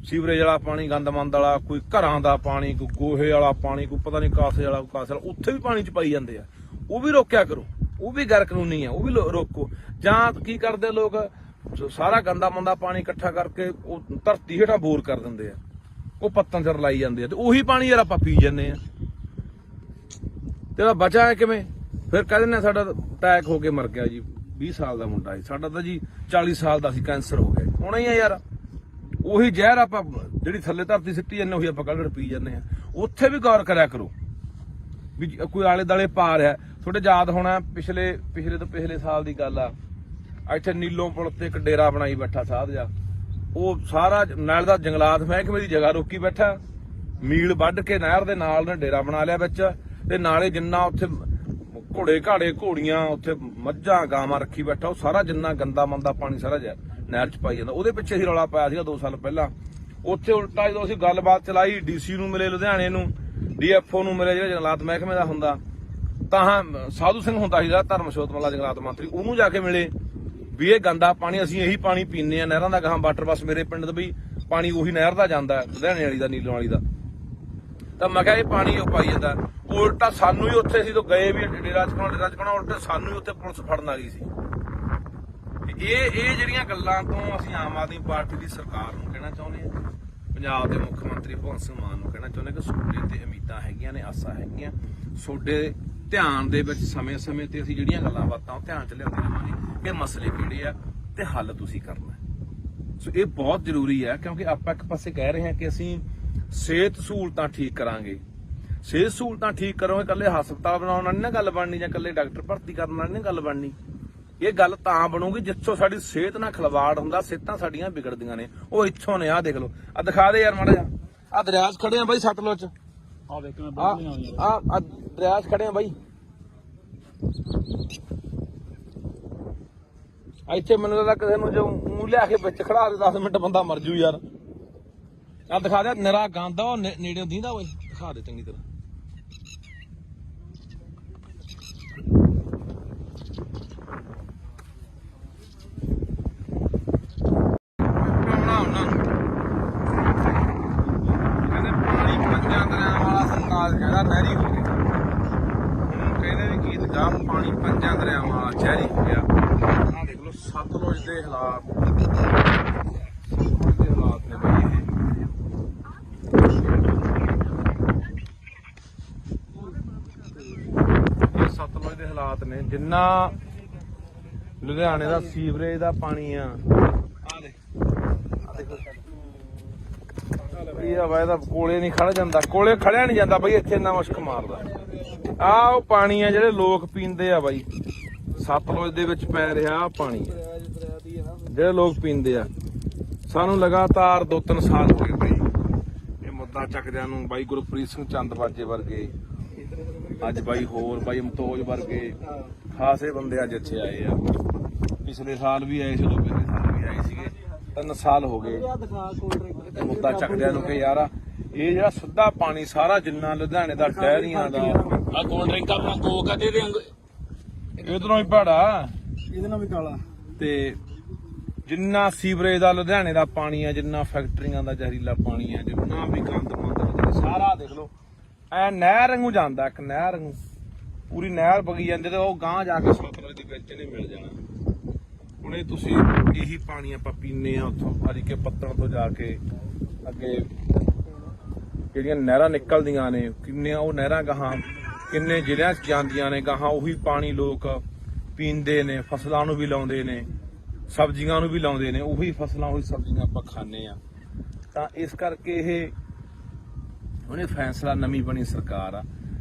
ਸੀਵਰੇਜ ਵਾਲਾ ਪਾਣੀ, ਗੰਦਮੰਦ ਵਾਲਾ, ਕੋਈ ਘਰਾਂ ਦਾ ਪਾਣੀ, ਕੋਈ ਗੋਹੇ ਵਾਲਾ ਪਾਣੀ, ਕੋਈ ਪਤਾ ਨਹੀਂ ਕਾਸੇ ਵਾਲਾ, ਕੋਈ ਕਾਸੇ ਵਾਲਾ, ਉੱਥੇ ਵੀ ਪਾਣੀ ਚ ਪਾਈ ਜਾਂਦੇ ਆ। ਉਹ ਵੀ ਰੋਕਿਆ ਕਰੋ, ਉਹ ਵੀ ਗੈਰ ਕਾਨੂੰਨੀ ਆ, ਉਹ ਵੀ ਰੋਕੋ। ਜਾਂ ਕੀ ਕਰਦੇ ਲੋਕ, ਸਾਰਾ ਗੰਦਾ ਮੰਦਾ ਪਾਣੀ ਇਕੱਠਾ ਕਰਕੇ ਉਹ ਧਰਤੀ ਹੇਠਾਂ ਬੋਰ ਕਰ ਦਿੰਦੇ ਆ, ਉਹ ਪੱਤਾਂ ਚ ਲਾਈ ਜਾਂਦੇ ਆ, ਤੇ ਉਹੀ ਪਾਣੀ ਯਾਰ ਆਪਾਂ ਪੀ ਜਾਂਦੇ ਆ। ਤੇ ਬਚਾ ਕਿਵੇਂ? ਫਿਰ ਕਹਿ ਦਿੰਦੇ ਸਾਡਾ ਅਟੈਕ ਹੋ ਕੇ ਮਰ ਗਿਆ ਜੀ, 20 ਸਾਲ ਦਾ ਮੁੰਡਾ ਸੀ ਸਾਡਾ, ਤਾਂ ਜੀ 40 ਸਾਲ ਦਾ ਸੀ, ਕੈਂਸਰ ਹੋ ਗਿਆ। ਹੋਣਾ ਹੀ ਆ ਯਾਰ, ਉਹੀ ਜ਼ਹਿਰ ਆਪਾਂ ਜਿਹੜੀ ਥੱਲੇ ਧਰਤੀ ਸਿੱਟੀ ਜਾਂਦੇ ਉਹੀ ਆਪਾਂ ਕੱਢ ਪੀ ਜਾਂਦੇ ਆ। ਉੱਥੇ ਵੀ ਗੌਰ ਕਰਿਆ ਕਰੋ ਵੀ ਕੋਈ ਆਲੇ ਦਾਲੇ ਪਾ ਰਿਹਾ। ਤੁਹਾਡੇ ਯਾਦ ਹੋਣਾ ਪਿਛਲੇ ਤੋਂ ਪਿਛਲੇ ਸਾਲ ਦੀ ਗੱਲ ਆ, ਇੱਥੇ ਨੀਲੋਂ ਪੁਲ ਤੇ ਇੱਕ ਡੇਰਾ ਬਣਾਈ ਬੈਠਾ ਸਾਧ ਜਾ, ਉਹ ਸਾਰਾ ਨਾਲ ਦਾ ਜੰਗਲਾਤ ਮਹਿਕਮੇ ਦੀ ਜਗ੍ਹਾ ਰੋਕੀ ਬੈਠਾ, ਮੀਲ ਵੱਢ ਕੇ ਨਹਿਰ ਦੇ ਨਾਲ ਨੇ ਡੇਰਾ ਬਣਾ ਲਿਆ ਵਿੱਚ, ਤੇ ਨਾਲੇ ਜਿੰਨਾ ਉੱਥੇ ਘੋੜੇ ਘਾੜੇ ਘੋੜੀਆਂ, ਉੱਥੇ ਮੱਝਾਂ ਗਾਵਾਂ ਰੱਖੀ ਬੈਠਾ, ਉਹ ਸਾਰਾ ਜਿੰਨਾ ਗੰਦਾ ਮੰਦਾ ਪਾਣੀ ਸਾਰਾ ਨਹਿਰ ਚ ਪਾਈ ਜਾਂਦਾ। ਉਹਦੇ ਪਿੱਛੇ ਹੀ ਰੌਲਾ ਪਾਇਆ ਸੀਗਾ 2 ਸਾਲ ਪਹਿਲਾਂ। ਉੱਥੇ ਉਲਟਾ ਜਦੋਂ ਅਸੀਂ ਗੱਲਬਾਤ ਚਲਾਈ, ਡੀਸੀ ਨੂੰ ਮਿਲੇ ਲੁਧਿਆਣੇ ਨੂੰ, ਡੀਐਫਓ ਨੂੰ ਮਿਲੇ ਜਿਹੜਾ ਜੰਗਲਾਤ ਮਹਿਕਮੇ ਦਾ ਹੁੰਦਾ, ਤਾਂ ਸਾਧੂ ਸਿੰਘ ਹੁੰਦਾ ਸੀਗਾ ਧਰਮਸ਼ੋਤ ਵਾਲਾ ਜੰਗਲਾਤ ਮੰਤਰੀ, ਉਹਨੂੰ ਜਾ ਕੇ ਮਿਲੇ ਵੀ ਇਹ ਗੰਦਾ ਪਾਣੀ ਅਸੀਂ ਇਹੀ ਪਾਣੀ ਪੀਂਦੇ ਆ ਨਹਿਰਾਂ ਦਾ, ਗਾਹਾਂ ਵਾਟਰ ਬੱਸ ਮੇਰੇ ਪਿੰਡ ਦਾ ਵੀ ਪਾਣੀ ਉਹੀ ਨਹਿਰ ਦਾ ਜਾਂਦਾ ਲੁਧਿਆਣੇ ਵਾਲੀ ਦਾ, ਨੀਲੋਂ ਵਾਲੀ ਦਾ। ਤਾਂ ਮੈਂ ਕਿਹਾ ਇਹ ਪਾਣੀ ਉਹ ਪਾਈ ਜਾਂਦਾ। ਉਲਟਾ ਸਾਨੂੰ ਹੀ ਉੱਥੇ ਅਸੀਂ ਤੋਂ ਗਏ ਵੀ ਡੇਰਾ ਚਕਾਉਣਾ, ਉਲਟਾ ਸਾਨੂੰ ਹੀ ਉੱਥੇ ਪੁਲਿਸ ਫੜਨ ਆ ਗਈ ਸੀ। ਇਹ ਜਿਹੜੀਆਂ ਗੱਲਾਂ ਤੋਂ ਅਸੀਂ ਆਮ ਆਦਮੀ ਪਾਰਟੀ ਦੀ ਸਰਕਾਰ ਨੂੰ ਕਹਿਣਾ ਚਾਹੁੰਦੇ ਹਾਂ, ਪੰਜਾਬ ਦੇ ਮੁੱਖ ਮੰਤਰੀ ਭਗਵੰਤ ਸਿੰਘ ਮਾਨ ਨੂੰ ਕਹਿਣਾ ਚਾਹੁੰਦੇ ਕਿ ਤੁਹਾਡੇ ਤੇ ਉਮੀਦਾਂ ਹੈਗੀਆਂ ਨੇ, ਆਸਾਂ ਹੈਗੀਆਂ, ਤੁਹਾਡੇ ਧਿਆਨ ਦੇ ਵਿੱਚ ਸਮੇਂ-ਸਮੇਂ ਤੇ ਅਸੀਂ ਜਿਹੜੀਆਂ ਗੱਲਾਂ ਬਾਤਾਂ ਉਹ ਧਿਆਨ ਚ ਲਿਆਉਂਦੇ ਰਹਾਂਗੇ ਕਿ ਮਸਲੇ ਕਿਹੜੇ ਆ ਤੇ ਹੱਲ ਤੁਸੀਂ ਕਰਨਾ। ਸੋ ਇਹ ਬਹੁਤ ਜ਼ਰੂਰੀ ਹੈ, ਕਿਉਂਕਿ ਆਪਾਂ ਇੱਕ ਪਾਸੇ ਕਹਿ ਰਹੇ ਹਾਂ ਕਿ ਅਸੀਂ ਸਿਹਤ ਸਹੂਲਤਾਂ ਠੀਕ ਕਰਾਂਗੇ। ਸਿਹਤ ਸਹੂਲਤਾਂ ਠੀਕ ਕਰੋਗੇ, ਇਕੱਲੇ ਹਸਪਤਾਲ ਬਣਾਉਣ ਨਾਲ ਨਹੀਂ ਨਾ ਗੱਲ ਬਣਨੀ, ਜਾਂ ਇਕੱਲੇ ਡਾਕਟਰ ਭਰਤੀ ਕਰਨ ਨਾਲ ਨਹੀਂ ਗੱਲ ਬਣਨੀ। ਇਹ ਗੱਲ ਤਾਂ ਬਣੂਗੀ ਜਿੱਥੋਂ ਸਾਡੀ ਸਿਹਤ ਨਾਲ ਖਿਲਵਾੜ ਹੁੰਦਾ, ਸਿਹਤਾਂ ਸਾਡੀਆਂ ਵਿਗੜਦੀਆਂ ਨੇ, ਉਹ ਇੱਥੋਂ ਨੇ। ਆਹ ਦੇਖ ਲਓ, ਆਹ ਦਿਖਾ ਦੇ ਯਾਰ ਮਾੜਾ ਜਿਹਾ, ਆਹ ਦਰਿਆ 'ਚ ਖੜੇ ਆ ਬਾਈ ਸਤਲੁਜ 'ਚ, ਆ ਦੇਖ ਮੈਂ ਆਹ ਦਰਿਆ 'ਚ ਖੜੇ ਆ ਬਾਈ। ਇੱਥੇ ਮੈਨੂੰ ਲੱਗਦਾ ਕਿਸੇ ਨੂੰ ਜੋ ਮੂੰਹ ਲਿਆ ਕੇ ਵਿੱਚ ਖੜਾ ਦੇ 10 ਮਿੰਟ ਬੰਦਾ ਮਰ ਜੂ ਯਾਰ। ਆਹ ਦਿਖਾ ਦੇ, ਨਿਰਾ ਗੰਦ ਆ, ਉਹ ਨੇੜੇ ਦੀਂਦਾ ਓਏ, ਦਿਖਾ ਦੇ ਚੰਗੀ ਤਰ੍ਹਾਂ। ਕਹਿੰਦਾ ਨਹਿਰੀ ਹੋ ਗਿਆ, ਹੁਣ ਕਹਿੰਦੇ ਵੀ ਗੀਤ ਗਾ ਪਾਣੀ ਪੰਜਾਂ ਦਰਿਆਵਾਂ ਵਾਲਾ ਸ਼ਹਿਰੀ ਹੋ ਗਿਆ। ਆਹ ਦੇਖ ਲਓ ਸਤਲੁਜ ਦੇ ਹਾਲਾਤ ਨੇ ਬਈ। ਇਹ ਸਤਲੁਜ ਦੇ ਹਾਲਾਤ ਨੇ, ਜਿੰਨਾ ਲੁਧਿਆਣੇ ਦਾ ਸੀਵਰੇਜ ਦਾ ਪਾਣੀ ਆ। ਆਹ ਦੇਖੋ ਇਹ ਹਵਾ ਇਹਦਾ ਕੋਲੇ ਨਹੀਂ ਖੜ ਜਾਂਦਾ, ਕੋਲੇ ਖੜਿਆ ਨਹੀਂ ਜਾਂਦਾ ਬਈ, ਇੱਥੇ ਇੰਨਾ ਮੁਸ਼ਕ ਮਾਰਦਾ। ਆਹ ਉਹ ਪਾਣੀ ਆ ਜਿਹੜੇ ਲੋਕ ਪੀਂਦੇ ਆ ਬਾਈ, ਸਤਲੁਜ ਦੇ ਵਿੱਚ ਪੈ ਰਿਹਾ ਪਾਣੀ ਜਿਹੜੇ ਲੋਕ ਪੀਂਦੇ ਆ। ਸਾਨੂੰ ਲਗਾਤਾਰ 2-3 ਸਾਲ ਹੋ ਗਏ ਬਈ ਇਹ ਮੁੱਦਾ ਚੱਕਦਿਆਂ ਨੂੰ। ਬਾਈ ਗੁਰਪ੍ਰੀਤ ਸਿੰਘ ਚੰਦਬਾਜੇ ਵਰਗੇ, ਅੱਜ ਬਾਈ ਹੋਰ ਬਾਈ ਮਤੋਜ ਵਰਗੇ ਖਾਸੇ ਬੰਦੇ ਅੱਜ ਇੱਥੇ ਆਏ ਆ। ਪਿਛਲੇ ਸਾਲ ਵੀ ਆਏ ਸੀ, ਉਦੋਂ ਪਿਛਲੇ ਸਾਲ ਵੀ ਆਏ ਸੀਗੇ, 3 ਸਾਲ ਹੋ ਗਏ ਮੁੱਦਾ ਚੱਕਦਿਆਂ ਨੂੰ ਕਿ ਯਾਰ ਇਹ ਜਿਹੜਾ ਸਿੱਧਾ ਪਾਣੀ ਸਾਰਾ ਜਿੰਨਾ ਲੁਧਿਆਣੇ ਦਾ ਡੈਰੀਆਂ ਦਾ, ਆ ਕੋਲਡ ਡਰਿੰਕ ਆਪਣਾ ਕੋਕ ਆ ਦੇ ਦੇ, ਇਧਰੋਂ ਹੀ ਭਾੜਾ, ਇਹਦੇ ਨਾਲ ਵੀ ਕਾਲਾ, ਤੇ ਜਿੰਨਾ ਸੀਵਰੇਜ ਦਾ ਲੁਧਿਆਣੇ ਦਾ ਪਾਣੀ ਆ, ਜਿੰਨਾ ਫੈਕਟਰੀਆਂ ਦਾ ਜ਼ਹਿਰੀਲਾ ਪਾਣੀ ਆ, ਜਿੰਨਾ ਵੀ ਗੰਦ ਮੰਦ ਸਾਰਾ ਦੇਖ ਲਓ ਐ ਨਹਿਰ ਵਾਂਗੂ ਜਾਂਦਾ, ਇੱਕ ਨਹਿਰ ਵਾਂਗੂ ਪੂਰੀ ਨਹਿਰ ਵਗੀ ਜਾਂਦੀ, ਤੇ ਉਹ ਗਾਂਹ ਜਾ ਕੇ ਸਤਲੁਜ ਦੇ ਵਿੱਚ ਨਹੀਂ ਮਿਲ ਜਾਣਾ। ਹੁਣ ਇਹ ਤੁਸੀਂ ਇਹੀ ਪਾਣੀ ਆਪਾਂ ਪੀਂਦੇ ਆ ਉੱਥੋਂ ਹਰੀਕੇ ਪੱਤਣ ਤੋਂ ਜਾ ਕੇ ਅੱਗੇ ਜਿਹੜੀਆਂ ਨਹਿਰਾਂ ਨਿਕਲਦੀਆਂ ਨੇ, ਕਿੰਨੀਆਂ ਉਹ ਨਹਿਰਾਂ ਗਾਹਾਂ ਕਿੰਨੇ ਜ਼ਿਲ੍ਹਿਆਂ 'ਚ ਜਾਂਦੀਆਂ ਨੇ ਗਾਹਾਂ, ਉਹੀ ਪਾਣੀ ਲੋਕ ਪੀਂਦੇ ਨੇ, ਫਸਲਾਂ ਨੂੰ ਵੀ ਲਾਉਂਦੇ ਨੇ, ਸਬਜ਼ੀਆਂ ਨੂੰ ਵੀ ਲਾਉਂਦੇ ਨੇ, ਉਹੀ ਫਸਲਾਂ ਉਹੀ ਸਬਜ਼ੀਆਂ ਆਪਾਂ ਖਾਂਦੇ ਆ। ਤਾਂ ਇਸ ਕਰਕੇ ਇਹ ਉਹਨੇ ਫੈਸਲਾ, ਨਵੀਂ ਬਣੀ ਸਰਕਾਰ ਆ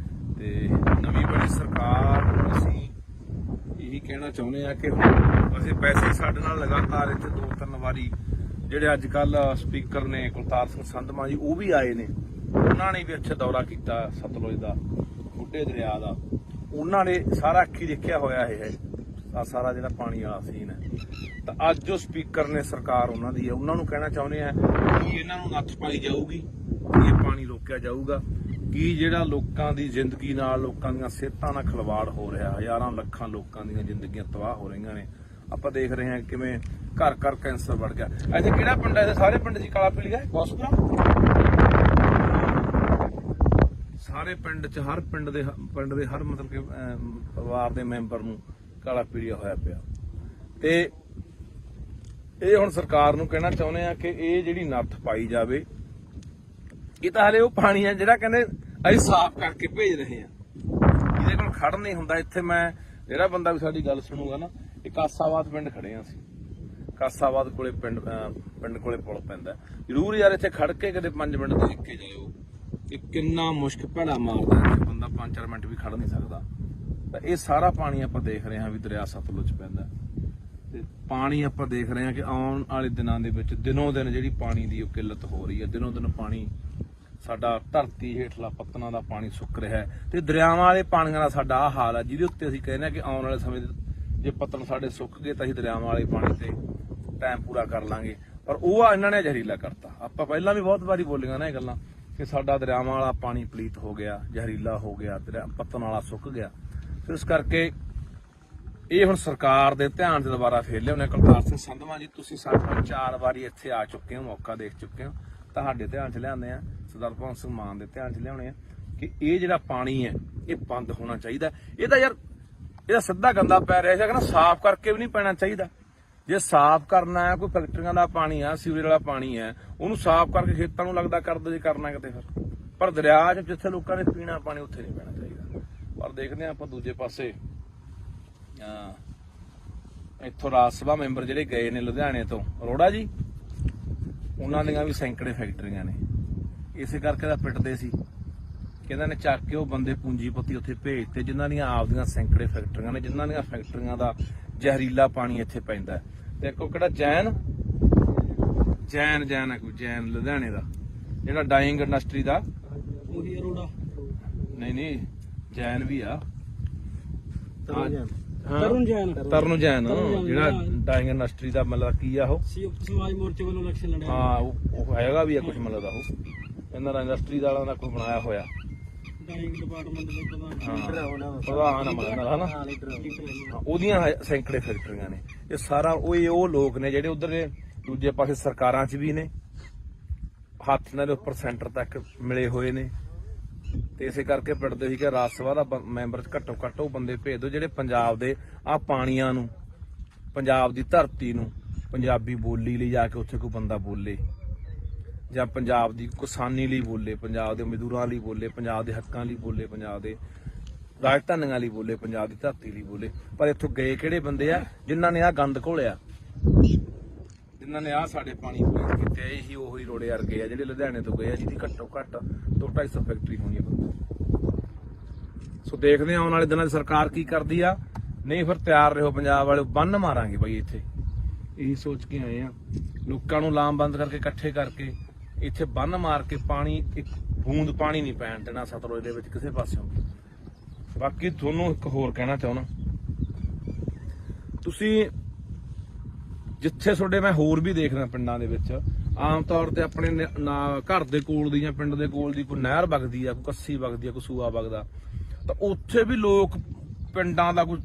ਤੇ ਨਵੀਂ ਬਣੀ ਸਰਕਾਰ ਨੂੰ ਅਸੀਂ ਇਹੀ ਕਹਿਣਾ ਚਾਹੁੰਦੇ ਆ ਕਿ ਅਸੀਂ ਪੈਸੇ ਸਾਡੇ ਨਾਲ ਲਗਾਤਾਰ ਇੱਥੇ 2-3 ਵਾਰੀ ਜਿਹੜੇ ਅੱਜ ਕੱਲ ਸਪੀਕਰ ਨੇ ਕੁਲਤਾਰ ਸਿੰਘ ਸੰਧਮਾ ਜੀ, ਉਹ ਵੀ ਆਏ ਨੇ, ਉਹਨਾਂ ਨੇ ਵੀ ਇੱਥੇ ਦੌਰਾ ਕੀਤਾ ਸਤਲੁਜ ਦਾ, ਬੁੱਢੇ ਦਰਿਆ ਦਾ, ਉਹਨਾਂ ਨੇ ਸਾਰਾ ਅੱਖੀ ਦੇਖਿਆ ਹੋਇਆ ਇਹ ਸਾਰਾ ਜਿਹੜਾ ਪਾਣੀ ਵਾਲਾ ਸੀਨ ਹੈ। ਤਾਂ ਅੱਜ ਜੋ ਸਪੀਕਰ ਨੇ ਸਰਕਾਰ ਉਹਨਾਂ ਦੀ ਹੈ, ਉਹਨਾਂ ਨੂੰ ਕਹਿਣਾ ਚਾਹੁੰਦੇ ਆ ਕਿ ਇਹਨਾਂ ਨੂੰ ਨੱਥ ਪਾਈ ਜਾਊਗੀ, ਇਹ ਪਾਣੀ ਰੋਕਿਆ ਜਾਊਗਾ, ਕਿ ਜਿਹੜਾ ਲੋਕਾਂ ਦੀ ਜ਼ਿੰਦਗੀ ਨਾਲ, ਲੋਕਾਂ ਦੀਆਂ ਸਿਹਤਾਂ ਨਾਲ ਖਿਲਵਾੜ ਹੋ ਰਿਹਾ, ਹਜ਼ਾਰਾਂ ਲੱਖਾਂ ਲੋਕਾਂ ਦੀਆਂ ਜ਼ਿੰਦਗੀਆਂ ਤਬਾਹ ਹੋ ਰਹੀਆਂ ਨੇ। ਆਪਾਂ ਦੇਖ ਰਹੇ ਹਾਂ ਕਿਵੇਂ ਘਰ ਘਰ ਕੈਂਸਰ ਵੱਧ ਗਿਆ। ਇੱਥੇ ਕਿਹੜਾ ਪਿੰਡ ਹੈ? ਇਹਦੇ ਸਾਰੇ ਪਿੰਡ ਦੀ ਕਾਲਾ ਪੀਲੀ ਹੈ, ਬੌਸਪੁਰਾ ਸਾਰੇ ਪਿੰਡ 'ਚ, ਹਰ ਪਿੰਡ ਦੇ ਹਰ ਮਤਲਬ ਕਿ ਪਰਿਵਾਰ ਦੇ ਮੈਂਬਰ ਨੂੰ ਕਾਲਾ ਪੀਲੀਆ ਹੋਇਆ ਪਿਆ। ਤੇ ਇਹ ਹੁਣ ਸਰਕਾਰ ਨੂੰ ਕਹਿਣਾ ਚਾਹੁੰਦੇ ਆ ਕਿ ਇਹ ਜਿਹੜੀ ਨੱਥ ਪਾਈ ਜਾਵੇ। ਇਹ ਤਾਂ ਹਲੇ ਉਹ ਪਾਣੀ ਆ ਜਿਹੜਾ ਕਹਿੰਦੇ ਅਸੀਂ ਸਾਫ਼ ਕਰਕੇ ਭੇਜ ਰਹੇ ਆ, ਇਹਦੇ ਕੋਲ ਖੜ ਨਹੀਂ ਹੁੰਦਾ। ਇੱਥੇ ਮੈਂ ਜਿਹੜਾ ਬੰਦਾ ਵੀ ਸਾਡੀ ਗੱਲ ਸੁਣੂਗਾ ਨਾ, ਇਹ ਕਾਸਾਬਾਦ ਪਿੰਡ ਖੜੇ ਆ ਅਸੀਂ, ਕਾਸਾਬਾਦ ਕੋਲੇ ਪਿੰਡ ਕੋਲੇ ਪੁਲ ਪੈਂਦਾ, ਜ਼ਰੂਰ ਯਾਰ ਇੱਥੇ ਖੜ ਕੇ ਕਦੇ 5 ਮਿੰਟ ਦੇਖ ਕੇ ਜਾਇਓ ਕਿ ਕਿੰਨਾ ਮੁਸ਼ਕ ਭੈੜਾ ਮਾਰਦਾ ਹੈ, ਬੰਦਾ 5-4 ਮਿੰਟ ਵੀ ਖੜ ਨਹੀਂ ਸਕਦਾ। ਤਾਂ ਇਹ ਸਾਰਾ ਪਾਣੀ ਆਪਾਂ ਦੇਖ ਰਹੇ ਹਾਂ ਵੀ ਦਰਿਆ ਸਤਲੁਜ ਪੈਂਦਾ, ਤੇ ਪਾਣੀ ਆਪਾਂ ਦੇਖ ਰਹੇ ਹਾਂ ਕਿ ਆਉਣ ਵਾਲੇ ਦਿਨਾਂ ਦੇ ਵਿੱਚ ਦਿਨੋਂ ਦਿਨ ਜਿਹੜੀ ਪਾਣੀ ਦੀ ਉਹ ਕਿੱਲਤ ਹੋ ਰਹੀ ਹੈ, ਦਿਨੋਂ ਦਿਨ ਪਾਣੀ ਸਾਡਾ ਧਰਤੀ ਹੇਠਲਾ ਪੱਤਨਾਂ ਦਾ ਪਾਣੀ ਸੁੱਕ ਰਿਹਾ ਹੈ, ਤੇ ਦਰਿਆਵਾਂ ਵਾਲੇ ਪਾਣੀਆਂ ਦਾ ਸਾਡਾ ਆਹ ਹਾਲ ਹੈ, ਜਿਹਦੇ ਉੱਤੇ ਅਸੀਂ ਕਹਿੰਦੇ ਹਾਂ ਕਿ ਆਉਣ ਵਾਲੇ ਸਮੇਂ ਜੇ ਪੱਤਨ ਸਾਡੇ ਸੁੱਕ ਗਏ ਤਾਂ ਅਸੀਂ ਦਰਿਆਵਾਂ ਵਾਲੇ ਪਾਣੀ ਤੇ ਟਾਈਮ ਪੂਰਾ ਕਰ ਲਾਂਗੇ। ਪਰ ਉਹ ਇਹਨਾਂ ਨੇ ਜ਼ਹਿਰੀਲਾ ਕਰਤਾ। ਆਪਾਂ ਪਹਿਲਾਂ ਵੀ ਬਹੁਤ ਵਾਰੀ ਬੋਲੀਆਂ ਨਾ ਇਹ ਗੱਲਾਂ ਕਿ ਸਾਡਾ ਦਰਿਆਵਾਂ ਵਾਲਾ ਪਾਣੀ ਪਲੀਤ ਹੋ ਗਿਆ, ਜ਼ਹਿਰੀਲਾ ਹੋ ਗਿਆ, ਪੱਤਨ ਵਾਲਾ ਸੁੱਕ ਗਿਆ। ਫਿਰ ਇਸ ਕਰਕੇ ਇਹ ਹੁਣ ਸਰਕਾਰ ਦੇ ਧਿਆਨ 'ਚ ਦੁਬਾਰਾ ਫੇਰ ਲਿਆਉਣੇ। ਕੁਲਤਾਰ ਸਿੰਘ ਸੰਧਮਾ ਜੀ, ਤੁਸੀਂ ਸਾਡੇ ਨਾਲ 4 ਵਾਰੀ ਇੱਥੇ ਆ ਚੁੱਕੇ ਹੋ, ਮੌਕਾ ਦੇਖ ਚੁੱਕੇ ਹੋ, ਤੁਹਾਡੇ ਧਿਆਨ 'ਚ ਲਿਆਉਂਦੇ ਆ, ਸਰਦਾਰ ਭਗਵੰਤ ਸਿੰਘ ਮਾਨ ਦੇ ਧਿਆਨ 'ਚ ਲਿਆਉਣੇ ਆ ਕਿ ਇਹ ਜਿਹੜਾ ਪਾਣੀ ਹੈ ਇਹ ਬੰਦ ਹੋਣਾ ਚਾਹੀਦਾ। ਇਹ ਤਾਂ ਯਾਰ ਇਹਦਾ ਸਿੱਧਾ ਗੰਦਾ ਪੈ ਰਿਹਾ ਸੀਗਾ ਨਾ, ਸਾਫ਼ ਕਰਕੇ ਵੀ ਨਹੀਂ ਪੈਣਾ ਚਾਹੀਦਾ। ਜੇ ਸਾਫ਼ ਕਰਨਾ ਹੈ, ਕੋਈ ਫੈਕਟਰੀਆਂ ਦਾ ਪਾਣੀ ਆ, ਸੀਵਰੇਜ ਵਾਲਾ ਪਾਣੀ ਹੈ, ਉਹਨੂੰ ਸਾਫ਼ ਕਰਕੇ ਖੇਤਾਂ ਨੂੰ ਲੱਗਦਾ ਕਰ ਦੋ ਜੇ ਕਰਨਾ ਕਿਤੇ। ਫਿਰ ਪਰ ਦਰਿਆ 'ਚ ਜਿੱਥੇ ਲੋਕਾਂ ਨੇ ਪੀਣਾ ਪਾਣੀ ਉੱਥੇ ਨਹੀਂ ਪੈਣਾ ਚਾਹੀਦਾ। ਪਰ ਦੇਖਦੇ ਹਾਂ ਆਪਾਂ ਦੂਜੇ ਪਾਸੇ ਇੱਥੋਂ ਰਾਜ ਸਭਾ ਮੈਂਬਰ ਜਿਹੜੇ ਗਏ ਨੇ ਲੁਧਿਆਣੇ ਤੋਂ, ਅਰੋੜਾ ਜੀ, ਉਹਨਾਂ ਦੀਆਂ ਵੀ ਸੈਂਕੜੇ ਫੈਕਟਰੀਆਂ ਨੇ। ਇਸੇ ਕਰਕੇ ਤਾਂ ਪਿੱਟਦੇ ਸੀ ਕਿ ਇਹਨਾਂ ਨੇ ਚੱਕ ਕੇ ਉਹ ਬੰਦੇ ਪੂੰਜੀਪਤੀ ਉੱਥੇ ਭੇਜਤੇ ਜਿਨ੍ਹਾਂ ਦੀਆਂ ਆਪਦੀਆਂ ਸੈਂਕੜੇ ਫੈਕਟਰੀਆਂ ਨੇ, ਜਿਨ੍ਹਾਂ ਦੀਆਂ ਫੈਕਟਰੀਆਂ ਦਾ ਜ਼ਹਿਰੀਲਾ ਪਾਣੀ ਇੱਥੇ ਪੈਂਦਾ। ਤੇ ਇੱਕ ਕਿਹੜਾ ਜੈਨ ਹੈ, ਕੋਈ ਜੈਨ ਲੁਧਿਆਣੇ ਦਾ, ਜਿਹੜਾ ਡਾਈਂਗ ਇੰਡਸਟਰੀ ਦਾ, ਨਹੀਂ ਜੈਨ ਵੀ ਆ, ਤਰੁਣ ਜੈਨ ਜਿਹੜਾ ਡਾਈਂਗ ਇੰਡਸਟਰੀ ਦਾ ਮਤਲਬ ਕੀ ਆ, ਉਹ ਸਮਾਜ ਮੋਰਚੇ ਵੱਲੋਂ ਇਲੈਕਸ਼ਨ ਲੜਿਆ। ਹਾਂ, ਉਹ ਹੈਗਾ ਵੀ ਆ ਕੁਝ ਮਤਲਬ ਦਾ, ਉਹ ਇਹਨਾਂ ਦਾ ਇੰਡਸਟਰੀ ਵਾਲਾ ਦਾ ਕੋਈ ਬਣਾਇਆ ਹੋਇਆ ਡਾਈਂਗ ਡਿਪਾਰਟਮੈਂਟ ਦੇ ਪ੍ਰਧਾਨ ਹਨਾ, ਉਹਦੀਆਂ ਸੈਂਕੜੇ ਫੈਕਟਰੀਆਂ ਨੇ। ਇਹ ਸਾਰਾ ਉਹ ਲੋਕ ਨੇ ਜਿਹੜੇ ਉਧਰ ਦੂਜੇ ਪਾਸੇ ਸਰਕਾਰਾਂ 'ਚ ਵੀ ਨੇ, ਹੱਥ ਨਾਲ ਉੱਪਰ ਸੈਂਟਰ ਤੱਕ ਮਿਲੇ ਹੋਏ ਨੇ। ਤੇ ਇਸੇ ਕਰਕੇ ਪਿੰਡਦੇ ਸੀ ਕਿ ਰਾਜ ਸਭਾ ਦਾ ਮੈਂਬਰ ਘੱਟੋ ਘੱਟ ਉਹ ਬੰਦੇ ਭੇਜ ਦਿਓ ਜਿਹੜੇ ਪੰਜਾਬ ਦੇ ਆਹ ਪਾਣੀਆਂ ਨੂੰ, ਪੰਜਾਬ ਦੀ ਧਰਤੀ ਨੂੰ, ਪੰਜਾਬੀ ਬੋਲੀ ਲਈ ਜਾ ਕੇ ਉੱਥੇ ਕੋਈ ਬੰਦਾ ਬੋਲੇ, ਜਾਂ ਪੰਜਾਬ ਦੀ ਕਿਸਾਨੀ ਲਈ ਬੋਲੇ, ਪੰਜਾਬ ਦੇ ਮਜ਼ਦੂਰਾਂ ਲਈ ਬੋਲੇ, ਪੰਜਾਬ ਦੇ ਹੱਕਾਂ ਲਈ ਬੋਲੇ, ਪੰਜਾਬ ਦੇ ਰਾਜਧਾਨੀਆਂ ਲਈ ਬੋਲੇ, ਪੰਜਾਬ ਦੀ ਧਰਤੀ ਲਈ ਬੋਲੇ। ਪਰ ਇੱਥੋਂ ਗਏ ਕਿਹੜੇ ਬੰਦੇ ਆ ਜਿਨ੍ਹਾਂ ਨੇ ਆਹ ਗੰਦ ਘੋਲਿਆ, ਜਿਨ੍ਹਾਂ ਨੇ ਆਹ ਸਾਡੇ ਪਾਣੀ ਪੀਣ ਕੀਤੇ। ਇਹੀ ਉਹੀ ਰੋੜੇ ਵਰਗੇ ਆ ਜਿਹੜੇ ਲੁਧਿਆਣੇ ਤੋਂ ਗਏ ਆ, ਜਿਹਦੀ ਘੱਟੋ ਘੱਟ 200-250 ਫੈਕਟਰੀ ਹੋਣੀ ਆ। ਸੋ ਦੇਖਦੇ ਆ ਆਉਣ ਵਾਲੇ ਦਿਨਾਂ 'ਚ ਸਰਕਾਰ ਕੀ ਕਰਦੀ ਆ। ਨਹੀਂ ਫਿਰ ਤਿਆਰ ਰਹੋ ਪੰਜਾਬ ਵਾਲੇ, ਬੰਨ ਮਾਰਾਂਗੇ ਬਾਈ ਇੱਥੇ। ਇਹੀ ਸੋਚ ਕੇ ਆਏ ਆ, ਲੋਕਾਂ ਨੂੰ ਲਾਮਬੰਦ ਕਰਕੇ ਇਕੱਠੇ ਕਰਕੇ ਇੱਥੇ ਬੰਨ ਮਾਰ ਕੇ ਪਾਣੀ, ਇੱਕ ਬੂੰਦ ਪਾਣੀ ਨਹੀਂ ਪੈਣ ਦੇਣਾ ਸਤਲੁਜ ਦੇ ਵਿੱਚ ਕਿਸੇ ਪਾਸਿਓਂ। ਬਾਕੀ ਤੁਹਾਨੂੰ ਇੱਕ ਹੋਰ ਕਹਿਣਾ ਚਾਹੁੰਦਾ, ਤੁਸੀਂ ਜਿੱਥੇ ਤੁਹਾਡੇ ਮੈਂ ਹੋਰ ਵੀ ਦੇਖਦਾ ਪਿੰਡਾਂ ਦੇ ਵਿੱਚ ਆਮ ਤੌਰ ਤੇ ਆਪਣੇ ਘਰ ਦੇ ਕੋਲ ਦੀ ਜਾਂ ਪਿੰਡ ਦੇ ਕੋਲ ਦੀ ਕੋਈ ਨਹਿਰ ਵਗਦੀ ਆ, ਕੋਈ ਕੱਸੀ ਵਗਦੀ ਆ, ਕੋਈ ਸੂਆ ਵਗਦਾ, ਤਾਂ ਉੱਥੇ ਵੀ ਲੋਕ ਪਿੰਡਾਂ ਦਾ ਕੋਈ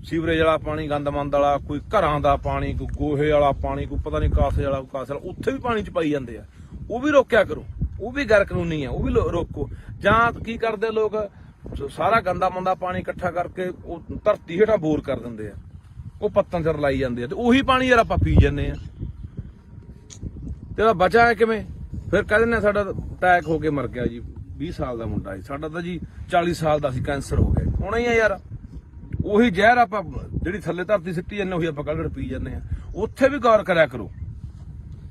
ਸੀਵਰੇਜ ਵਾਲਾ ਪਾਣੀ, ਗੰਦਮੰਦ ਵਾਲਾ, ਕੋਈ ਘਰਾਂ ਦਾ ਪਾਣੀ, ਕੋਈ ਗੋਹੇ ਵਾਲਾ ਪਾਣੀ, ਕੋਈ ਪਤਾ ਨਹੀਂ ਕਾਸੇ ਵਾਲਾ, ਕਾਸੇ ਵਾਲਾ, ਉੱਥੇ ਵੀ ਪਾਣੀ ਚ ਪਾਈ ਜਾਂਦੇ ਆ। ਉਹ ਵੀ ਰੋਕਿਆ ਕਰੋ, ਉਹ ਵੀ ਗੈਰ ਕਾਨੂੰਨੀ ਆ, ਉਹ ਵੀ ਰੋਕੋ। ਜਾਂ ਕੀ ਕਰਦੇ ਲੋਕ, ਸਾਰਾ ਗੰਦਾ ਮੰਦਾ ਪਾਣੀ ਇਕੱਠਾ ਕਰਕੇ ਉਹ ਧਰਤੀ ਹੇਠਾਂ ਬੋਰ ਕਰ ਦਿੰਦੇ ਆ, ਉਹ ਪੱਤਨ ਚ ਰਲਾਈ ਜਾਂਦੇ ਆ, ਤੇ ਉਹੀ ਪਾਣੀ ਯਾਰ ਆਪਾਂ ਪੀ ਜਾਂਦੇ ਆ। ਤੇ ਇਹਦਾ ਬਚਾ ਕਿਵੇਂ? ਫਿਰ ਕਹਿੰਦੇ ਨੇ ਸਾਡਾ ਅਟੈਕ ਹੋ ਕੇ ਮਰ ਗਿਆ ਜੀ, 20 ਸਾਲ ਦਾ ਮੁੰਡਾ ਸੀ ਸਾਡਾ, ਤਾਂ ਜੀ 40 ਸਾਲ ਦਾ ਸੀ, ਕੈਂਸਰ ਹੋ ਗਿਆ। ਹੋਣਾ ਹੀ ਆ ਯਾਰ, ਉਹੀ ਜ਼ਹਿਰ ਆਪਾਂ ਜਿਹੜੀ ਥੱਲੇ ਧਰਤੀ ਸਿੱਟੀ ਜਾਂਦੇ ਉਹੀ ਆਪਾਂ ਕੱਢ ਪੀ ਜਾਂਦੇ ਆ। ਉੱਥੇ ਵੀ ਗੌਰ ਕਰਿਆ ਕਰੋ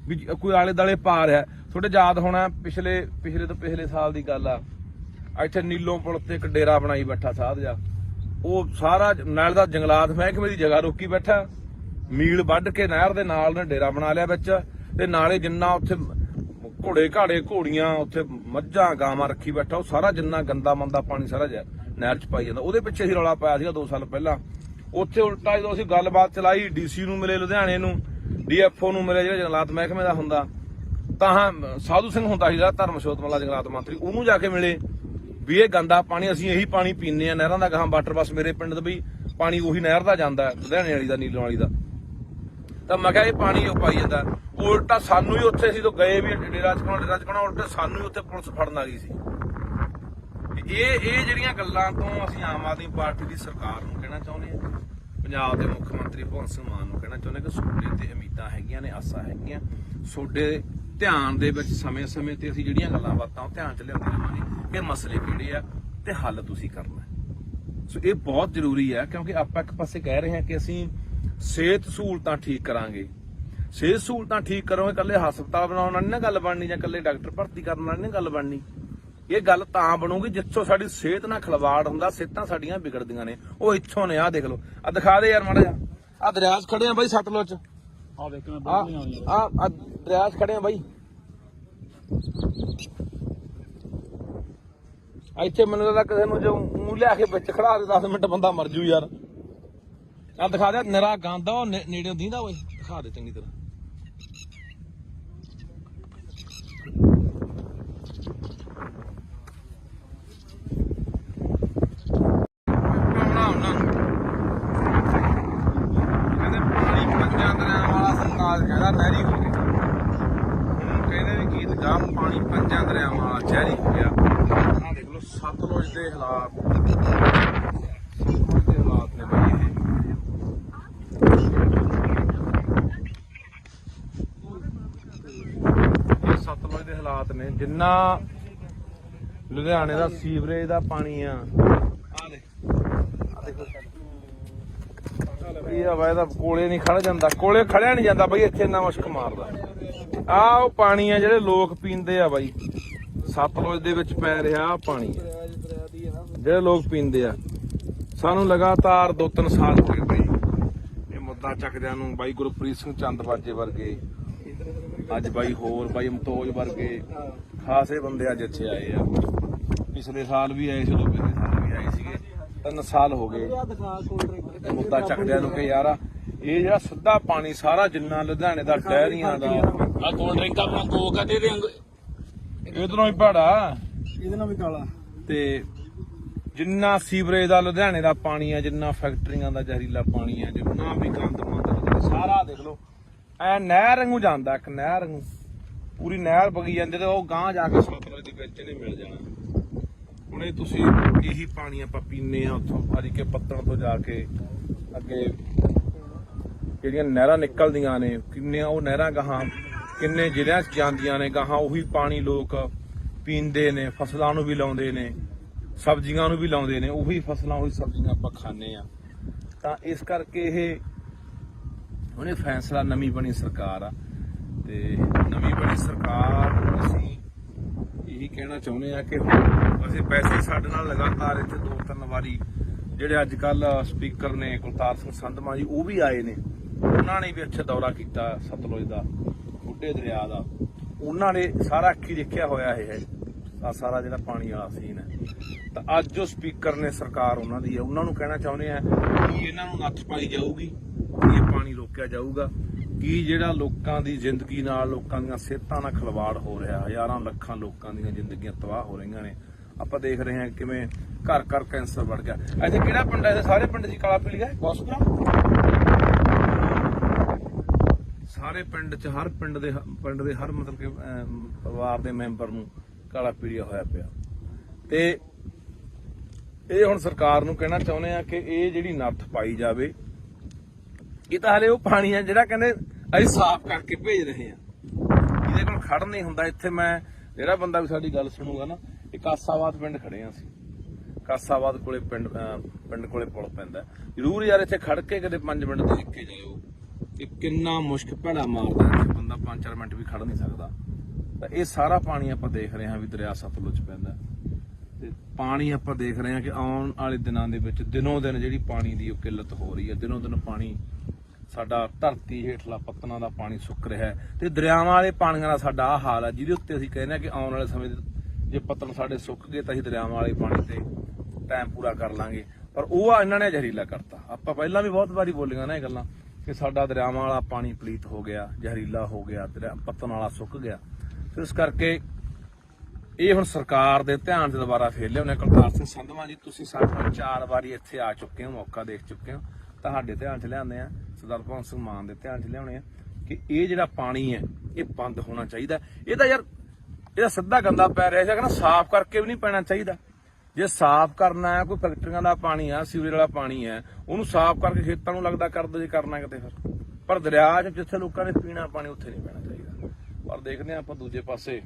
ਵੀ ਕੋਈ ਆਲੇ ਦਾਲੇ ਪਾ ਰਿਹਾ। ਤੁਹਾਡੇ ਯਾਦ ਹੋਣਾ ਪਿਛਲੇ ਤੋਂ ਪਿਛਲੇ ਸਾਲ ਦੀ ਗੱਲ ਆ, ਇੱਥੇ ਨੀਲੋਂ ਪੁਲ ਤੇ ਇੱਕ ਡੇਰਾ ਬਣਾਈ ਬੈਠਾ ਸਾਧ ਜਾ, ਉਹ ਸਾਰਾ ਨਾਲ ਦਾ ਜੰਗਲਾਤ ਮਹਿਕਮੇ ਦੀ ਜਗ੍ਹਾ ਰੋਕੀ ਬੈਠਾ, ਮੀਲ ਵੱਢ ਕੇ ਨਹਿਰ ਦੇ ਨਾਲ ਨੇ ਡੇਰਾ ਬਣਾ ਲਿਆ ਵਿੱਚ, ਤੇ ਨਾਲੇ ਜਿੰਨਾ ਉੱਥੇ ਘੋੜੇ ਘਾੜੇ ਘੋੜੀਆਂ ਉੱਥੇ ਮੱਝਾਂ ਗਾਵਾਂ ਰੱਖੀ ਬੈਠਾ, ਉਹ ਸਾਰਾ ਜਿੰਨਾ ਗੰਦਾ ਮੰਦਾ ਪਾਣੀ ਸਾਰਾ ਨਹਿਰ ਚ ਪਾਈ ਜਾਂਦਾ। ਉਹਦੇ ਪਿੱਛੇ ਹੀ ਰੌਲਾ ਪਾਇਆ ਸੀਗਾ 2 ਸਾਲ ਪਹਿਲਾਂ। ਉੱਥੇ ਉਲਟਾ ਜਦੋਂ ਅਸੀਂ ਗੱਲਬਾਤ ਚਲਾਈ, ਡੀਸੀ ਨੂੰ ਮਿਲੇ ਲੁਧਿਆਣੇ ਨੂੰ, ਡੀਐਫਓ ਨੂੰ ਮਿਲੇ ਜਿਹੜਾ ਜੰਗਲਾਤ ਮਹਿਕਮੇ ਦਾ ਹੁੰਦਾ, ਤਾਂ ਸਾਧੂ ਸਿੰਘ ਹੁੰਦਾ ਸੀ ਜਿਹੜਾ ਧਰਮਸ਼ੋਤ ਮੱਲਾ ਜੰਗਲਾਤ ਮੰਤਰੀ, ਉਹਨੂੰ ਜਾ ਕੇ ਮਿਲੇ ਵੀ ਇਹ ਗੰਦਾ ਪਾਣੀ ਅਸੀਂ ਇਹੀ ਪਾਣੀ ਪੀਂਦੇ ਆ ਨਹਿਰਾਂ ਦਾ, ਗਾਹਾਂ ਵਾਟਰ ਬੱਸ ਮੇਰੇ ਪਿੰਡ ਦਾ ਵੀ ਪਾਣੀ ਉਹੀ ਨਹਿਰ ਦਾ ਜਾਂਦਾ ਲੁਧਿਆਣੇ ਵਾਲੀ ਦਾ, ਨੀਲੋਂ ਵਾਲੀ ਦਾ। ਤਾਂ ਮੈਂ ਕਿਹਾ ਇਹ ਪਾਣੀ ਉਹ ਪਾਈ ਜਾਂਦਾ। ਉਲਟਾ ਸਾਨੂੰ ਹੀ ਉੱਥੇ ਅਸੀਂ ਤੋਂ ਗਏ ਵੀ ਡੇਰਾ ਚਕਾਉਣਾ ਉਲਟਾ ਸਾਨੂੰ ਹੀ ਉੱਥੇ ਪੁਲਿਸ ਫੜਨ ਆ ਗਈ ਸੀ। ਇਹ ਜਿਹੜੀਆਂ ਗੱਲਾਂ ਤੋਂ ਅਸੀਂ ਆਮ ਆਦਮੀ ਪਾਰਟੀ ਦੀ ਸਰਕਾਰ ਨੂੰ ਕਹਿਣਾ ਚਾਹੁੰਦੇ ਹਾਂ, ਪੰਜਾਬ ਦੇ ਮੁੱਖ ਮੰਤਰੀ ਭਗਵੰਤ ਸਿੰਘ ਮਾਨ ਨੂੰ ਕਹਿਣਾ ਚਾਹੁੰਦੇ ਕਿ ਤੁਹਾਡੇ ਤੇ ਉਮੀਦਾਂ ਹੈਗੀਆਂ ਨੇ, ਆਸਾਂ ਹੈਗੀਆਂ, ਤੁਹਾਡੇ ਧਿਆਨ ਦੇ ਵਿੱਚ ਸਮੇਂ-ਸਮੇਂ ਤੇ ਅਸੀਂ ਜਿਹੜੀਆਂ ਗੱਲਾਂ ਬਾਤਾਂ ਉਹ ਧਿਆਨ ਚ ਲਿਆਉਂਦੇ ਰਹਾਂਗੇ ਕਿ ਮਸਲੇ ਕਿਹੜੇ ਆ ਤੇ ਹੱਲ ਤੁਸੀਂ ਕਰਨਾ। ਸੋ ਇਹ ਬਹੁਤ ਜ਼ਰੂਰੀ ਹੈ, ਕਿਉਂਕਿ ਆਪਾਂ ਇੱਕ ਪਾਸੇ ਕਹਿ ਰਹੇ ਹਾਂ ਕਿ ਅਸੀਂ ਸਿਹਤ ਸਹੂਲਤਾਂ ਠੀਕ ਕਰਾਂਗੇ। ਸਿਹਤ ਸਹੂਲਤਾਂ ਠੀਕ ਕਰੋਗੇ, ਇਕੱਲੇ ਹਸਪਤਾਲ ਬਣਾਉਣ ਨਾਲ ਨਹੀਂ ਨਾ ਗੱਲ ਬਣਨੀ, ਜਾਂ ਇਕੱਲੇ ਡਾਕਟਰ ਭਰਤੀ ਕਰਨ ਨਾਲ ਨਹੀਂ ਗੱਲ ਬਣਨੀ। ਇਹ ਗੱਲ ਤਾਂ ਬਣੂਗੀ ਜਿੱਥੋਂ ਸਾਡੀ ਸਿਹਤ ਨਾਲ ਖਿਲਵਾੜ ਹੁੰਦਾ, ਸਿਹਤਾਂ ਸਾਡੀਆਂ ਵਿਗੜਦੀਆਂ ਨੇ। ਉਹ ਇੱਥੋਂ ਨੇ, ਆਹ ਦੇਖ ਲਓ, ਆ ਦਿਖਾ ਦੇ ਯਾਰ ਮਾੜਾ ਜਿਹਾ, ਆ ਦਰਿਆ 'ਚ ਖੜੇ ਆ ਬਾਈ ਸਤਲੁਜ 'ਚ, ਆ ਦੇਖ ਮੈਂ ਆ ਦਰਿਆ 'ਚ ਖੜੇ ਆ ਬਾਈ। ਇੱਥੇ ਮੈਨੂੰ ਲੱਗਦਾ ਕਿਸੇ ਨੂੰ ਜੋ ਮੂੰਹ ਲਿਆ ਕੇ ਵਿੱਚ ਖੜਾ ਦੇ 10 ਮਿੰਟ ਬੰਦਾ ਮਰ ਜੂ ਯਾਰ। ਆ ਦਿਖਾ ਦੇ, ਨਿਰਾ ਗੰਦ ਆ, ਉਹ ਨੇੜੇ ਦੀਂਦਾ ਓਏ, ਦਿਖਾ ਦੇ ਚੰਗੀ ਤਰ੍ਹਾਂ। ਕਹਿੰਦਾ ਨਹਿਰੀ ਹੋ ਗਿਆ, ਹੁਣ ਕਹਿੰਦੇ ਵੀ ਗੀਤ ਗਾ ਪਾਣੀ ਪੰਜਾਂ ਦਰਿਆਵਾਂ ਵਾਲਾ ਜ਼ਹਿਰੀ ਹੋ ਗਿਆ। ਆਹ ਦੇਖ ਲਓ ਸਤਲੁਜ ਦੇ ਹਾਲਾਤ, ਸਤਲੁਜ ਦੇ ਹਾਲਾਤ ਨੇ ਬਈ ਇਹ ਸਤਲੁਜ ਦੇ ਹਾਲਾਤ ਨੇ। ਜਿੰਨਾ ਲੁਧਿਆਣੇ ਦਾ ਸੀਵਰੇਜ ਦਾ ਪਾਣੀ ਆ, ਆਹ ਦੇਖੋ ਇਹ ਤਾਂ ਕੋਲੇ ਨਹੀਂ ਖੜ ਜਾਂਦਾ, ਕੋਲੇ ਖੜਿਆ ਨਹੀਂ ਜਾਂਦਾ ਬਈ, ਇੱਥੇ ਇੰਨਾ ਮੁਸ਼ਕ ਮਾਰਦਾ। ਆਹ ਉਹ ਪਾਣੀ ਆ ਜਿਹੜੇ ਲੋਕ ਪੀਂਦੇ ਆ ਬਾਈ, ਸਤਲੁਜ ਦੇ ਵਿੱਚ ਪੈ ਰਿਹਾ ਆਹ ਪਾਣੀ ਜਿਹੜੇ ਲੋਕ ਪੀਂਦੇ ਆ। ਸਾਨੂੰ ਲਗਾਤਾਰ 2-3 ਸਾਲ ਹੋ ਗਏ ਬਈ ਇਹ ਮੁੱਦਾ ਚੱਕਦਿਆਂ ਨੂੰ, ਬਾਈ ਗੁਰਪ੍ਰੀਤ ਸਿੰਘ ਚੰਦਬਾਜੇ ਵਰਗੇ, ਅੱਜ ਬਾਈ ਹੋਰ ਬਾਈ ਮਤੋਜ ਵਰਗੇ ਖਾਸੇ ਬੰਦੇ ਅੱਜ ਇੱਥੇ ਆਏ ਆ। ਪਿਛਲੇ ਸਾਲ ਵੀ ਆਏ ਸੀ, ਉਦੋਂ ਪਿਛਲੇ ਸਾਲ ਵੀ ਆਏ ਸੀਗੇ, 3 ਸਾਲ ਹੋ ਗਏ ਮੁੱਦਾ ਚੱਕਦਿਆਂ ਨੂੰ ਕਿ ਯਾਰ ਇਹ ਜਿਹੜਾ ਸਿੱਧਾ ਪਾਣੀ ਸਾਰਾ ਜਿੰਨਾ ਲੁਧਿਆਣੇ ਦਾ ਡੈਰੀਆਂ ਦਾ, ਆ ਕੋਲਡ ਡਰਿੰਕ ਆਪਣਾ ਕੋਕ ਆ, ਦੇ ਇਧਰੋਂ ਹੀ ਭਾੜਾ, ਇਹਦੇ ਨਾਲ ਵੀ ਕਾਲਾ, ਤੇ ਜਿੰਨਾ ਸੀਵਰੇਜ ਦਾ ਲੁਧਿਆਣੇ ਦਾ ਪਾਣੀ ਆ, ਜਿੰਨਾ ਫੈਕਟਰੀਆਂ ਦਾ ਜ਼ਹਿਰੀਲਾ ਪਾਣੀ ਆ, ਜਿੰਨਾ ਵੀ ਗੰਦ ਮੰਦ ਸਾਰਾ ਦੇਖ ਲਓ ਐ ਨਹਿਰ ਵਾਂਗੂ ਜਾਂਦਾ, ਇੱਕ ਨਹਿਰ ਵਾਂਗੂ ਪੂਰੀ ਨਹਿਰ ਵਗੀ ਜਾਂਦੀ, ਤੇ ਉਹ ਗਾਂਹ ਜਾ ਕੇ ਸਤਲੁਜ ਦੇ ਵਿੱਚ ਨਹੀਂ ਮਿਲ ਜਾਣਾ। ਹੁਣ ਇਹ ਤੁਸੀਂ ਇਹੀ ਪਾਣੀ ਆਪਾਂ ਪੀਂਦੇ ਆ ਉੱਥੋਂ ਹਰੀ ਕੇ ਪੱਤਣ ਤੋਂ ਜਾ ਕੇ ਅੱਗੇ ਜਿਹੜੀਆਂ ਨਹਿਰਾਂ ਨਿਕਲਦੀਆਂ ਨੇ, ਕਿੰਨੀਆਂ ਉਹ ਨਹਿਰਾਂ ਗਾਹਾਂ ਕਿੰਨੇ ਜ਼ਿਲ੍ਹਿਆਂ 'ਚ ਜਾਂਦੀਆਂ ਨੇ, ਗਾਹਾਂ ਉਹੀ ਪਾਣੀ ਲੋਕ ਪੀਂਦੇ ਨੇ, ਫਸਲਾਂ ਨੂੰ ਵੀ ਲਾਉਂਦੇ ਨੇ, ਸਬਜ਼ੀਆਂ ਨੂੰ ਵੀ ਲਾਉਂਦੇ ਨੇ, ਉਹੀ ਫਸਲਾਂ ਉਹੀ ਸਬਜ਼ੀਆਂ ਆਪਾਂ ਖਾਂਦੇ ਆ। ਤਾਂ ਇਸ ਕਰਕੇ ਇਹ ਹੁਣ ਇਹ ਫੈਸਲਾ, ਨਵੀਂ ਬਣੀ ਸਰਕਾਰ ਆ, ਤੇ ਨਵੀਂ ਬਣੀ ਸਰਕਾਰ ਨੂੰ ਅਸੀਂ ਇਹੀ ਕਹਿਣਾ ਚਾਹੁੰਦੇ ਆ ਕਿ ਅਸੀਂ ਪੈਸੇ ਸਾਡੇ ਨਾਲ ਲਗਾਤਾਰ ਇੱਥੇ 2-3 ਵਾਰੀ ਜਿਹੜੇ ਅੱਜ ਕੱਲ ਸਪੀਕਰ ਨੇ ਕੁਲਤਾਰ ਸਿੰਘ ਸੰਧਮਾ ਜੀ, ਉਹ ਵੀ ਆਏ ਨੇ, ਉਹਨਾਂ ਨੇ ਵੀ ਅੱਛਾ ਦੌਰਾ ਕੀਤਾ ਸਤਲੁਜ ਦਾ, ਬੁੱਢੇ ਦਰਿਆ ਦਾ, ਉਹਨਾਂ ਨੇ ਸਾਰਾ ਅੱਖੀ ਦੇਖਿਆ ਹੋਇਆ ਇਹ ਆ ਸਾਰਾ ਜਿਹੜਾ ਪਾਣੀ ਵਾਲਾ ਸੀਨ ਹੈ। ਤਾਂ ਅੱਜ ਜੋ ਸਪੀਕਰ ਨੇ ਸਰਕਾਰ ਉਹਨਾਂ ਦੀ ਹੈ, ਉਹਨਾਂ ਨੂੰ ਕਹਿਣਾ ਚਾਹੁੰਦੇ ਆ ਕਿ ਇਹਨਾਂ ਨੂੰ ਨੱਥ ਪਾਈ ਜਾਊਗੀ, ਇਹ ਪਾਣੀ ਰੋਕਿਆ ਜਾਊਗਾ, ਕਿ ਜਿਹੜਾ ਲੋਕਾਂ ਦੀ ਜ਼ਿੰਦਗੀ ਨਾਲ, ਲੋਕਾਂ ਦੀਆਂ ਸਿਹਤਾਂ ਨਾਲ ਖਿਲਵਾੜ ਹੋ ਰਿਹਾ, ਹਜ਼ਾਰਾਂ ਲੱਖਾਂ ਲੋਕਾਂ ਦੀਆਂ ਜ਼ਿੰਦਗੀਆਂ ਤਬਾਹ ਹੋ ਰਹੀਆਂ ਨੇ। ਆਪਾਂ ਦੇਖ ਰਹੇ ਹਾਂ ਕਿਵੇਂ ਘਰ ਘਰ ਕੈਂਸਰ ਵੱਧ ਗਿਆ। ਇੱਥੇ ਕਿਹੜਾ ਪਿੰਡ ਹੈ? ਸਾਰੇ ਪਿੰਡ ਦੀ ਕਾਲਾ ਪੀਲੀਆ ਹੈ, ਬੌਸਪੁਰਾ ਸਾਰੇ ਪਿੰਡ 'ਚ, ਹਰ ਪਿੰਡ ਦੇ ਹਰ ਮਤਲਬ ਕਿ ਪਰਿਵਾਰ ਦੇ ਮੈਂਬਰ ਨੂੰ ਕਾਲਾ ਪੀਲੀਆ ਹੋਇਆ ਪਿਆ। ਤੇ ਇਹ ਹੁਣ ਸਰਕਾਰ ਨੂੰ ਕਹਿਣਾ ਚਾਹੁੰਦੇ ਆ ਕਿ ਇਹ ਜਿਹੜੀ ਨੱਥ ਪਾਈ ਜਾਵੇ। ਇਹ ਤਾਂ ਹਲੇ ਉਹ ਪਾਣੀ ਆ ਜਿਹੜਾ ਕਹਿੰਦੇ ਅਸੀਂ ਸਾਫ਼ ਕਰਕੇ ਭੇਜ ਰਹੇ ਆ, ਬੰਦੇ ਕੋਲ ਖੜ ਨਹੀਂ ਹੁੰਦਾ। ਇੱਥੇ ਮੈਂ ਜਿਹੜਾ ਬੰਦਾ ਵੀ ਸਾਡੀ ਗੱਲ ਸੁਣੂਗਾ ਨਾ, ਇਹ ਕਾਸਾਬਾਦ ਪਿੰਡ ਖੜੇ ਆ ਅਸੀਂ, ਕਾਸਾਬਾਦ ਕੋਲੇ ਪਿੰਡ ਕੋਲੇ ਪੁਲ ਪੈਂਦਾ। ਜ਼ਰੂਰ ਯਾਰ ਇੱਥੇ ਖੜ ਕੇ ਕਦੇ 5 ਮਿੰਟ ਦੇਖ ਕੇ ਜਾਇਓ ਕਿ ਕਿੰਨਾ ਮੁਸ਼ਕ ਭੈੜਾ ਮਾਰਦਾ ਇੱਥੇ ਬੰਦਾ 5-4 ਮਿੰਟ ਵੀ ਖੜ ਨਹੀਂ ਸਕਦਾ। ਤਾਂ ਇਹ ਸਾਰਾ ਪਾਣੀ ਆਪਾਂ ਦੇਖ ਰਹੇ ਹਾਂ ਵੀ ਦਰਿਆ ਸਤਲੁਜ ਪੈਂਦਾ, ਤੇ ਪਾਣੀ ਆਪਾਂ ਦੇਖ ਰਹੇ ਹਾਂ ਕਿ ਆਉਣ ਵਾਲੇ ਦਿਨਾਂ ਦੇ ਵਿੱਚ ਦਿਨੋਂ ਦਿਨ ਜਿਹੜੀ ਪਾਣੀ ਦੀ ਉਹ ਕਿੱਲਤ ਹੋ ਰਹੀ ਹੈ। ਦਿਨੋਂ ਦਿਨ ਪਾਣੀ ਸਾਡਾ ਧਰਤੀ ਹੇਠਲਾ ਪੱਤਨਾਂ ਦਾ ਪਾਣੀ ਸੁੱਕ ਰਿਹਾ ਹੈ, ਤੇ ਦਰਿਆਵਾਂ ਵਾਲੇ ਪਾਣੀਆਂ ਦਾ ਸਾਡਾ ਆਹ ਹਾਲ ਹੈ, ਜਿਹਦੇ ਉੱਤੇ ਅਸੀਂ ਕਹਿੰਦੇ ਹਾਂ ਕਿ ਆਉਣ ਵਾਲੇ ਸਮੇਂ ਜੇ ਪੱਤਨ ਸਾਡੇ ਸੁੱਕ ਗਏ ਤਾਂ ਅਸੀਂ ਦਰਿਆਵਾਂ ਵਾਲੇ ਪਾਣੀ ਤੇ ਟਾਈਮ ਪੂਰਾ ਕਰ ਲਾਂਗੇ। ਪਰ ਉਹ ਇਹਨਾਂ ਨੇ ਜ਼ਹਿਰੀਲਾ ਕਰਤਾ। ਆਪਾਂ ਪਹਿਲਾਂ ਵੀ ਬਹੁਤ ਵਾਰੀ ਬੋਲੀਆਂ ਨਾ ਇਹ ਗੱਲਾਂ ਕਿ ਸਾਡਾ ਦਰਿਆਵਾਂ ਵਾਲਾ ਪਾਣੀ ਪਲੀਤ ਹੋ ਗਿਆ, ਜ਼ਹਿਰੀਲਾ ਹੋ ਗਿਆ, ਪੱਤਨ ਵਾਲਾ ਸੁੱਕ ਗਿਆ। ਤੇ ਇਸ ਕਰਕੇ ਇਹ ਹੁਣ ਸਰਕਾਰ ਦੇ ਧਿਆਨ 'ਚ ਦੁਬਾਰਾ ਫੇਰ ਲਿਆਉਣੇ। ਕੁਲਤਾਰ ਸਿੰਘ ਸੰਧਵਾਂ ਜੀ, ਤੁਸੀਂ ਸਾਡੇ ਨਾਲ 4 ਵਾਰੀ ਇੱਥੇ ਆ ਚੁੱਕੇ ਹੋ, ਮੌਕਾ ਦੇਖ ਚੁੱਕੇ ਹੋ, ਤੁਹਾਡੇ ਧਿਆਨ 'ਚ ਲਿਆਉਂਦੇ ਆ, ਸਰਦਾਰ ਭਗਵੰਤ ਸਿੰਘ ਮਾਨ ਦੇ ਧਿਆਨ 'ਚ ਲਿਆਉਣੇ ਆ ਕਿ ਇਹ ਜਿਹੜਾ ਪਾਣੀ ਹੈ ਇਹ ਬੰਦ ਹੋਣਾ ਚਾਹੀਦਾ। ਇਹਦਾ ਯਾਰ ਇਹਦਾ ਸਿੱਧਾ ਗੰਦਾ ਪੈ ਰਿਹਾ ਸੀ, ਕਹਿੰਦਾ ਸਾਫ਼ ਕਰਕੇ ਵੀ ਨਹੀਂ ਪੈਣਾ ਚਾਹੀਦਾ। ਜੇ ਸਾਫ਼ ਕਰਨਾ ਹੈ, ਕੋਈ ਫੈਕਟਰੀਆਂ ਦਾ ਪਾਣੀ ਆ, ਸੀਵਰੇਜ ਵਾਲਾ ਪਾਣੀ ਹੈ, ਉਹਨੂੰ ਸਾਫ਼ ਕਰਕੇ ਖੇਤਾਂ ਨੂੰ ਲੱਗਦਾ ਕਰ ਦੋ ਜੇ ਕਰਨਾ ਕਿਤੇ ਫਿਰ। ਪਰ ਦਰਿਆ 'ਚ ਜਿੱਥੇ ਲੋਕਾਂ ਨੇ ਪੀਣਾ ਪਾਣੀ ਉੱਥੇ ਨਹੀਂ ਪੈਣਾ ਚਾਹੀਦਾ। ਪਰ ਦੇਖਦੇ ਹਾਂ ਆਪਾਂ ਦੂਜੇ ਪਾਸੇ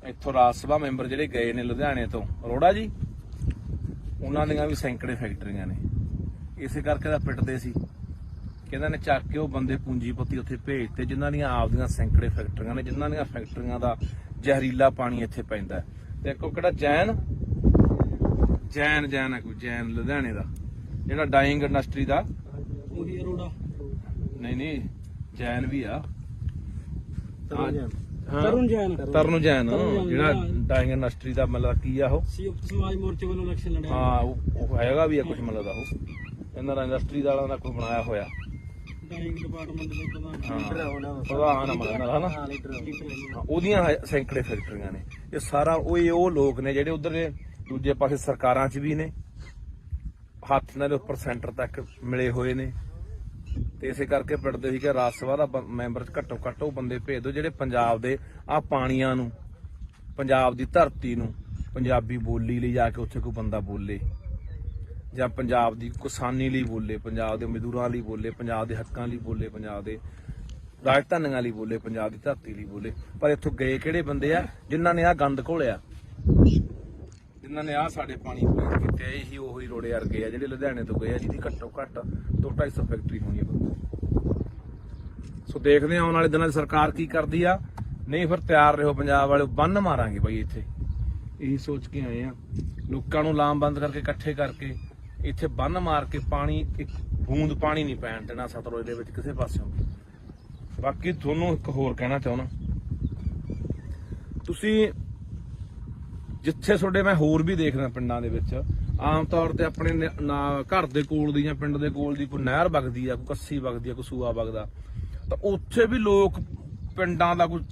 ਇੱਥੋਂ ਰਾਜ ਸਭਾ ਮੈਂਬਰ ਜਿਹੜੇ ਗਏ ਨੇ ਲੁਧਿਆਣੇ ਤੋਂ, ਅਰੋੜਾ ਜੀ, ਉਹਨਾਂ ਦੀਆਂ ਵੀ ਸੈਂਕੜੇ ਫੈਕਟਰੀਆਂ ਨੇ। ਇਸੇ ਕਰਕੇ ਤਾਂ ਪਿੱਟਦੇ ਸੀ ਕਿ ਇਹਨਾਂ ਨੇ ਚੱਕ ਕੇ ਉਹ ਬੰਦੇ ਪੂੰਜੀਪਤੀ ਉੱਥੇ ਭੇਜਤੇ ਜਿਨ੍ਹਾਂ ਦੀਆਂ ਆਪਦੀਆਂ ਸੈਂਕੜੇ ਫੈਕਟਰੀਆਂ ਨੇ, ਜਿਨ੍ਹਾਂ ਦੀਆਂ ਫੈਕਟਰੀਆਂ ਦਾ ਜ਼ਹਿਰੀਲਾ ਪਾਣੀ ਇੱਥੇ ਪੈਂਦਾ। ਤੇ ਇੱਕ ਕਿਹੜਾ ਜੈਨ ਹੈ, ਕੋਈ ਜੈਨ ਲੁਧਿਆਣੇ ਦਾ ਜਿਹੜਾ ਡਾਈਂਗ ਇੰਡਸਟਰੀ ਦਾ, ਉਹੀ ਅਰੋੜਾ ਨਹੀਂ ਜੈਨ ਵੀ ਆ, ਤਰੁਣ ਜੈਨ ਜਿਹੜਾ ਡਾਈਂਗ ਇੰਡਸਟਰੀ ਦਾ ਮਤਲਬ ਕੀ ਆ ਉਹ ਸੰਯੁਕਤ ਸਮਾਜ ਮੋਰਚੇ ਵੱਲੋਂ ਇਲੈਕਸ਼ਨ ਲੜਿਆ। ਹਾਂ ਉਹ ਹੈਗਾ ਵੀ ਆ ਕੁਝ ਮਤਲਬ ਉਹ ਇਹਨਾਂ ਦਾ ਇੰਡਸਟਰੀ ਵਾਲਿਆਂ ਦਾ ਕੋਈ ਬਣਾਇਆ ਹੋਇਆ ਡਾਈਂਗ ਡਿਪਾਰਟਮੈਂਟ ਦੇ ਪ੍ਰਧਾਨ ਹਨਾ, ਉਹਦੀਆਂ ਸੈਂਕੜੇ ਫੈਕਟਰੀਆਂ ਨੇ। ਇਹ ਸਾਰਾ ਉਹ ਲੋਕ ਨੇ ਜਿਹੜੇ ਉਧਰ ਦੇ ਦੂਜੇ ਪਾਸੇ ਸਰਕਾਰਾਂ 'ਚ ਵੀ ਨੇ, ਹੱਥ ਨਾਲ ਉੱਪਰ ਸੈਂਟਰ ਤੱਕ ਮਿਲੇ ਹੋਏ ਨੇ। ਤੇ ਇਸੇ ਕਰਕੇ ਪਿੰਡਦੇ ਸੀ ਕਿ ਰਾਜ ਸਭਾ ਦਾ ਮੈਂਬਰ ਘੱਟੋ ਘੱਟ ਉਹ ਬੰਦੇ ਭੇਜ ਦਿਓ ਜਿਹੜੇ ਪੰਜਾਬ ਦੇ ਆਹ ਪਾਣੀਆਂ ਨੂੰ, ਪੰਜਾਬ ਦੀ ਧਰਤੀ ਨੂੰ, ਪੰਜਾਬੀ ਬੋਲੀ ਲਈ ਜਾ ਕੇ ਉੱਥੇ ਕੋਈ ਬੰਦਾ ਬੋਲੇ, ਜਾਂ ਪੰਜਾਬ ਦੀ ਕਿਸਾਨੀ ਲਈ ਬੋਲੇ, ਪੰਜਾਬ ਦੇ ਮਜ਼ਦੂਰਾਂ ਲਈ ਬੋਲੇ, ਪੰਜਾਬ ਦੇ ਹੱਕਾਂ ਲਈ ਬੋਲੇ, ਪੰਜਾਬ ਦੇ ਰਾਜਧਾਨੀਆਂ ਲਈ ਬੋਲੇ, ਪੰਜਾਬ ਦੀ ਧਰਤੀ ਲਈ ਬੋਲੇ। ਪਰ ਇੱਥੋਂ ਗਏ ਕਿਹੜੇ ਬੰਦੇ ਆ ਜਿਨ੍ਹਾਂ ਨੇ ਆਹ ਗੰਦ ਘੋਲਿਆ, ਜਿਨ੍ਹਾਂ ਨੇ ਆਹ ਸਾਡੇ ਪਾਣੀ ਪਲੀਤ ਕੀਤੇ। ਇਹੀ ਉਹੀ ਰੋੜੇ ਵਰਗੇ ਆ ਜਿਹੜੇ ਲੁਧਿਆਣੇ ਤੋਂ ਗਏ ਆ, ਜਿਹਦੀ ਘੱਟੋ ਘੱਟ 200-250 ਫੈਕਟਰੀ ਹੋਣੀ ਆ। ਸੋ ਦੇਖਦੇ ਆ ਆਉਣ ਵਾਲੇ ਦਿਨਾਂ 'ਚ ਸਰਕਾਰ ਕੀ ਕਰਦੀ ਆ। ਨਹੀਂ ਫਿਰ ਤਿਆਰ ਰਹੋ ਪੰਜਾਬ ਵਾਲੇ, ਬੰਨ ਮਾਰਾਂਗੇ ਬਾਈ ਇੱਥੇ। ਇਹੀ ਸੋਚ ਕੇ ਆਏ ਆ, ਲੋਕਾਂ ਨੂੰ ਲਾਮਬੰਦ ਕਰਕੇ ਇਕੱਠੇ ਕਰਕੇ ਇੱਥੇ ਬੰਨ ਮਾਰ ਕੇ ਪਾਣੀ, ਇੱਕ ਬੂੰਦ ਪਾਣੀ ਨਹੀਂ ਪੈਣ ਦੇਣਾ ਸਤਲੁਜ ਦੇ ਵਿੱਚ ਕਿਸੇ ਪਾਸਿਓਂ ਵੀ। ਬਾਕੀ ਤੁਹਾਨੂੰ ਇੱਕ ਹੋਰ ਕਹਿਣਾ ਚਾਹੁੰਦਾ, ਤੁਸੀਂ ਜਿੱਥੇ ਤੁਹਾਡੇ ਮੈਂ ਹੋਰ ਵੀ ਦੇਖਦਾ ਪਿੰਡਾਂ ਦੇ ਵਿੱਚ ਆਮ ਤੌਰ ਤੇ ਆਪਣੇ ਘਰ ਦੇ ਕੋਲ ਦੀ ਜਾਂ ਪਿੰਡ ਦੇ ਕੋਲ ਦੀ ਕੋਈ ਨਹਿਰ ਵਗਦੀ ਆ, ਕੋਈ ਕੱਸੀ ਵਗਦੀ ਆ, ਕੋਈ ਸੂਆ ਵਗਦਾ, ਤਾਂ ਉੱਥੇ ਵੀ ਲੋਕ ਪਿੰਡਾਂ ਦਾ ਕੋਈ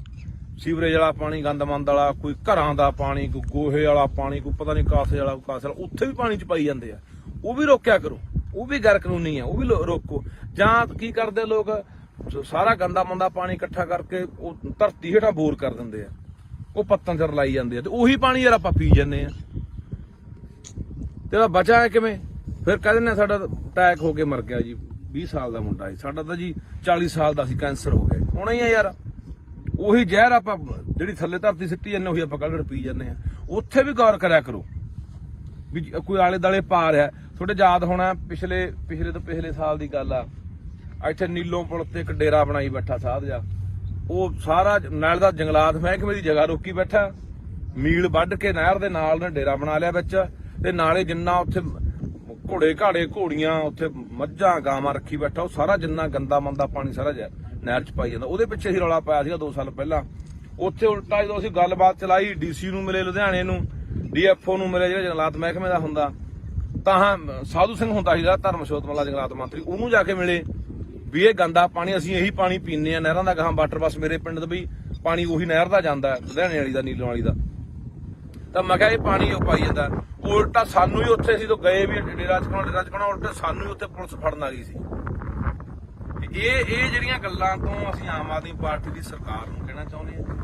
ਸੀਵਰੇਜ ਵਾਲਾ ਪਾਣੀ, ਗੰਦਮੰਦ ਵਾਲਾ, ਕੋਈ ਘਰਾਂ ਦਾ ਪਾਣੀ, ਕੋਈ ਗੋਹੇ ਵਾਲਾ ਪਾਣੀ, ਕੋਈ ਪਤਾ ਨਹੀਂ ਕਾਸੇ ਵਾਲਾ, ਕਾਸੇ ਵਾਲਾ, ਉੱਥੇ ਵੀ ਪਾਣੀ ਚ ਪਾਈ ਜਾਂਦੇ ਆ। ਉਹ ਵੀ ਰੋਕਿਆ ਕਰੋ, ਉਹ ਵੀ ਗੈਰ ਕਾਨੂੰਨੀ ਆ, ਉਹ ਵੀ ਰੋਕੋ। ਜਾਂ ਕੀ ਕਰਦੇ ਲੋਕ, ਸਾਰਾ ਗੰਦਾ ਮੰਦਾ ਪਾਣੀ ਇਕੱਠਾ ਕਰਕੇ ਉਹ ਧਰਤੀ ਹੇਠਾਂ ਬੋਰ ਕਰ ਦਿੰਦੇ ਆ, ਉਹ ਪੱਤਨ ਚ ਲਾਈ ਜਾਂਦੇ ਆ, ਤੇ ਉਹੀ ਪਾਣੀ ਯਾਰ ਆਪਾਂ ਪੀ ਜਾਂਦੇ ਆ। ਤੇ ਬਚਾ ਹੈ ਕਿਵੇਂ? ਫਿਰ ਕਹਿ ਦਿੰਦੇ ਸਾਡਾ ਅਟੈਕ ਹੋ ਕੇ ਮਰ ਗਿਆ ਜੀ, 20 ਸਾਲ ਦਾ ਮੁੰਡਾ ਸੀ, ਸਾਡਾ ਤਾਂ ਜੀ 40 ਸਾਲ ਦਾ ਸੀ, ਕੈਂਸਰ ਹੋ ਗਿਆ। ਹੋਣਾ ਹੀ ਆ ਯਾਰ, ਉਹੀ ਜ਼ਹਿਰ ਆਪਾਂ ਜਿਹੜੀ ਥੱਲੇ ਧਰਤੀ ਸਿੱਟੀ ਜਾਂਦੇ ਉਹੀ ਆਪਾਂ ਕੱਢ ਪੀ ਜਾਂਦੇ ਆ। ਉੱਥੇ ਵੀ ਗੌਰ ਕਰਿਆ ਕਰੋ ਵੀ ਕੋਈ ਆਲੇ ਦਾਲੇ ਪਾ ਰਿਹਾ। ਤੁਹਾਡੇ ਯਾਦ ਹੋਣਾ ਪਿਛਲੇ ਤੋਂ ਪਿਛਲੇ ਸਾਲ ਦੀ ਗੱਲ ਆ, ਇੱਥੇ ਨੀਲੋਂ ਪੁਲ ਤੇ ਇੱਕ ਡੇਰਾ ਬਣਾਈ ਬੈਠਾ ਸਾਧ ਜਾ, ਉਹ ਸਾਰਾ ਨਾਲ ਦਾ ਜੰਗਲਾਤ ਮਹਿਕਮੇ ਦੀ ਜਗ੍ਹਾ ਰੋਕੀ ਬੈਠਾ, ਮੀਲ ਵੱਢ ਕੇ ਨਹਿਰ ਦੇ ਨਾਲ ਨੇ ਡੇਰਾ ਬਣਾ ਲਿਆ ਵਿੱਚ, ਤੇ ਨਾਲੇ ਜਿੰਨਾ ਉੱਥੇ ਘੋੜੇ ਘਾੜੇ ਘੋੜੀਆਂ, ਉੱਥੇ ਮੱਝਾਂ ਗਾਵਾਂ ਰੱਖੀ ਬੈਠਾ, ਉਹ ਸਾਰਾ ਜਿੰਨਾ ਗੰਦਾ ਮੰਦਾ ਪਾਣੀ ਸਾਰਾ ਨਹਿਰ ਚ ਪਾਈ ਜਾਂਦਾ। ਉਹਦੇ ਪਿੱਛੇ ਅਸੀਂ ਰੌਲਾ ਪਾਇਆ ਸੀਗਾ 2 ਸਾਲ ਪਹਿਲਾਂ। ਉੱਥੇ ਉਲਟਾ ਜਦੋਂ ਅਸੀਂ ਗੱਲਬਾਤ ਚਲਾਈ, ਡੀਸੀ ਨੂੰ ਮਿਲੇ ਲੁਧਿਆਣੇ ਨੂੰ, ਡੀਐਫਓ ਨੂੰ ਮਿਲੇ ਜਿਹੜਾ ਜੰਗਲਾਤ ਮਹਿਕਮੇ ਦਾ ਹੁੰਦਾ, ਤਾਂ ਸਾਧੂ ਸਿੰਘ ਹੁੰਦਾ ਸੀਗਾ ਧਰਮਸ਼ੋਤ ਵਾਲਾ ਜੰਗਲਾਤ ਮੰਤਰੀ, ਉਹਨੂੰ ਜਾ ਕੇ ਮਿਲੇ ਵੀ ਇਹ ਗੰਦਾ ਪਾਣੀ ਅਸੀਂ ਇਹੀ ਪਾਣੀ ਪੀਂਦੇ ਆ ਨਹਿਰਾਂ ਦਾ, ਗਾਹਾਂ ਵਾਟਰ ਬੱਸ ਮੇਰੇ ਪਿੰਡ ਤੋਂ ਵੀ ਪਾਣੀ ਉਹੀ ਨਹਿਰ ਦਾ ਜਾਂਦਾ, ਲੁਧਿਆਣੇ ਵਾਲੀ ਦਾ, ਨੀਲੋਂ ਵਾਲੀ ਦਾ। ਤਾਂ ਮੈਂ ਕਿਹਾ ਇਹ ਪਾਣੀ ਉਹ ਪਾਈ ਜਾਂਦਾ। ਉਲਟਾ ਸਾਨੂੰ ਹੀ ਉੱਥੇ ਸੀ ਤੋਂ ਗਏ ਵੀ ਡੇਰਾ ਚਕਾਉਣਾ, ਉਲਟਾ ਸਾਨੂੰ ਹੀ ਉੱਥੇ ਪੁਲਿਸ ਫੜਨ ਆ ਗਈ ਸੀ। ਇਹ ਜਿਹੜੀਆਂ ਗੱਲਾਂ ਤੋਂ ਅਸੀਂ ਆਮ ਆਦਮੀ ਪਾਰਟੀ ਦੀ ਸਰਕਾਰ ਨੂੰ ਕਹਿਣਾ ਚਾਹੁੰਦੇ ਹਾਂ,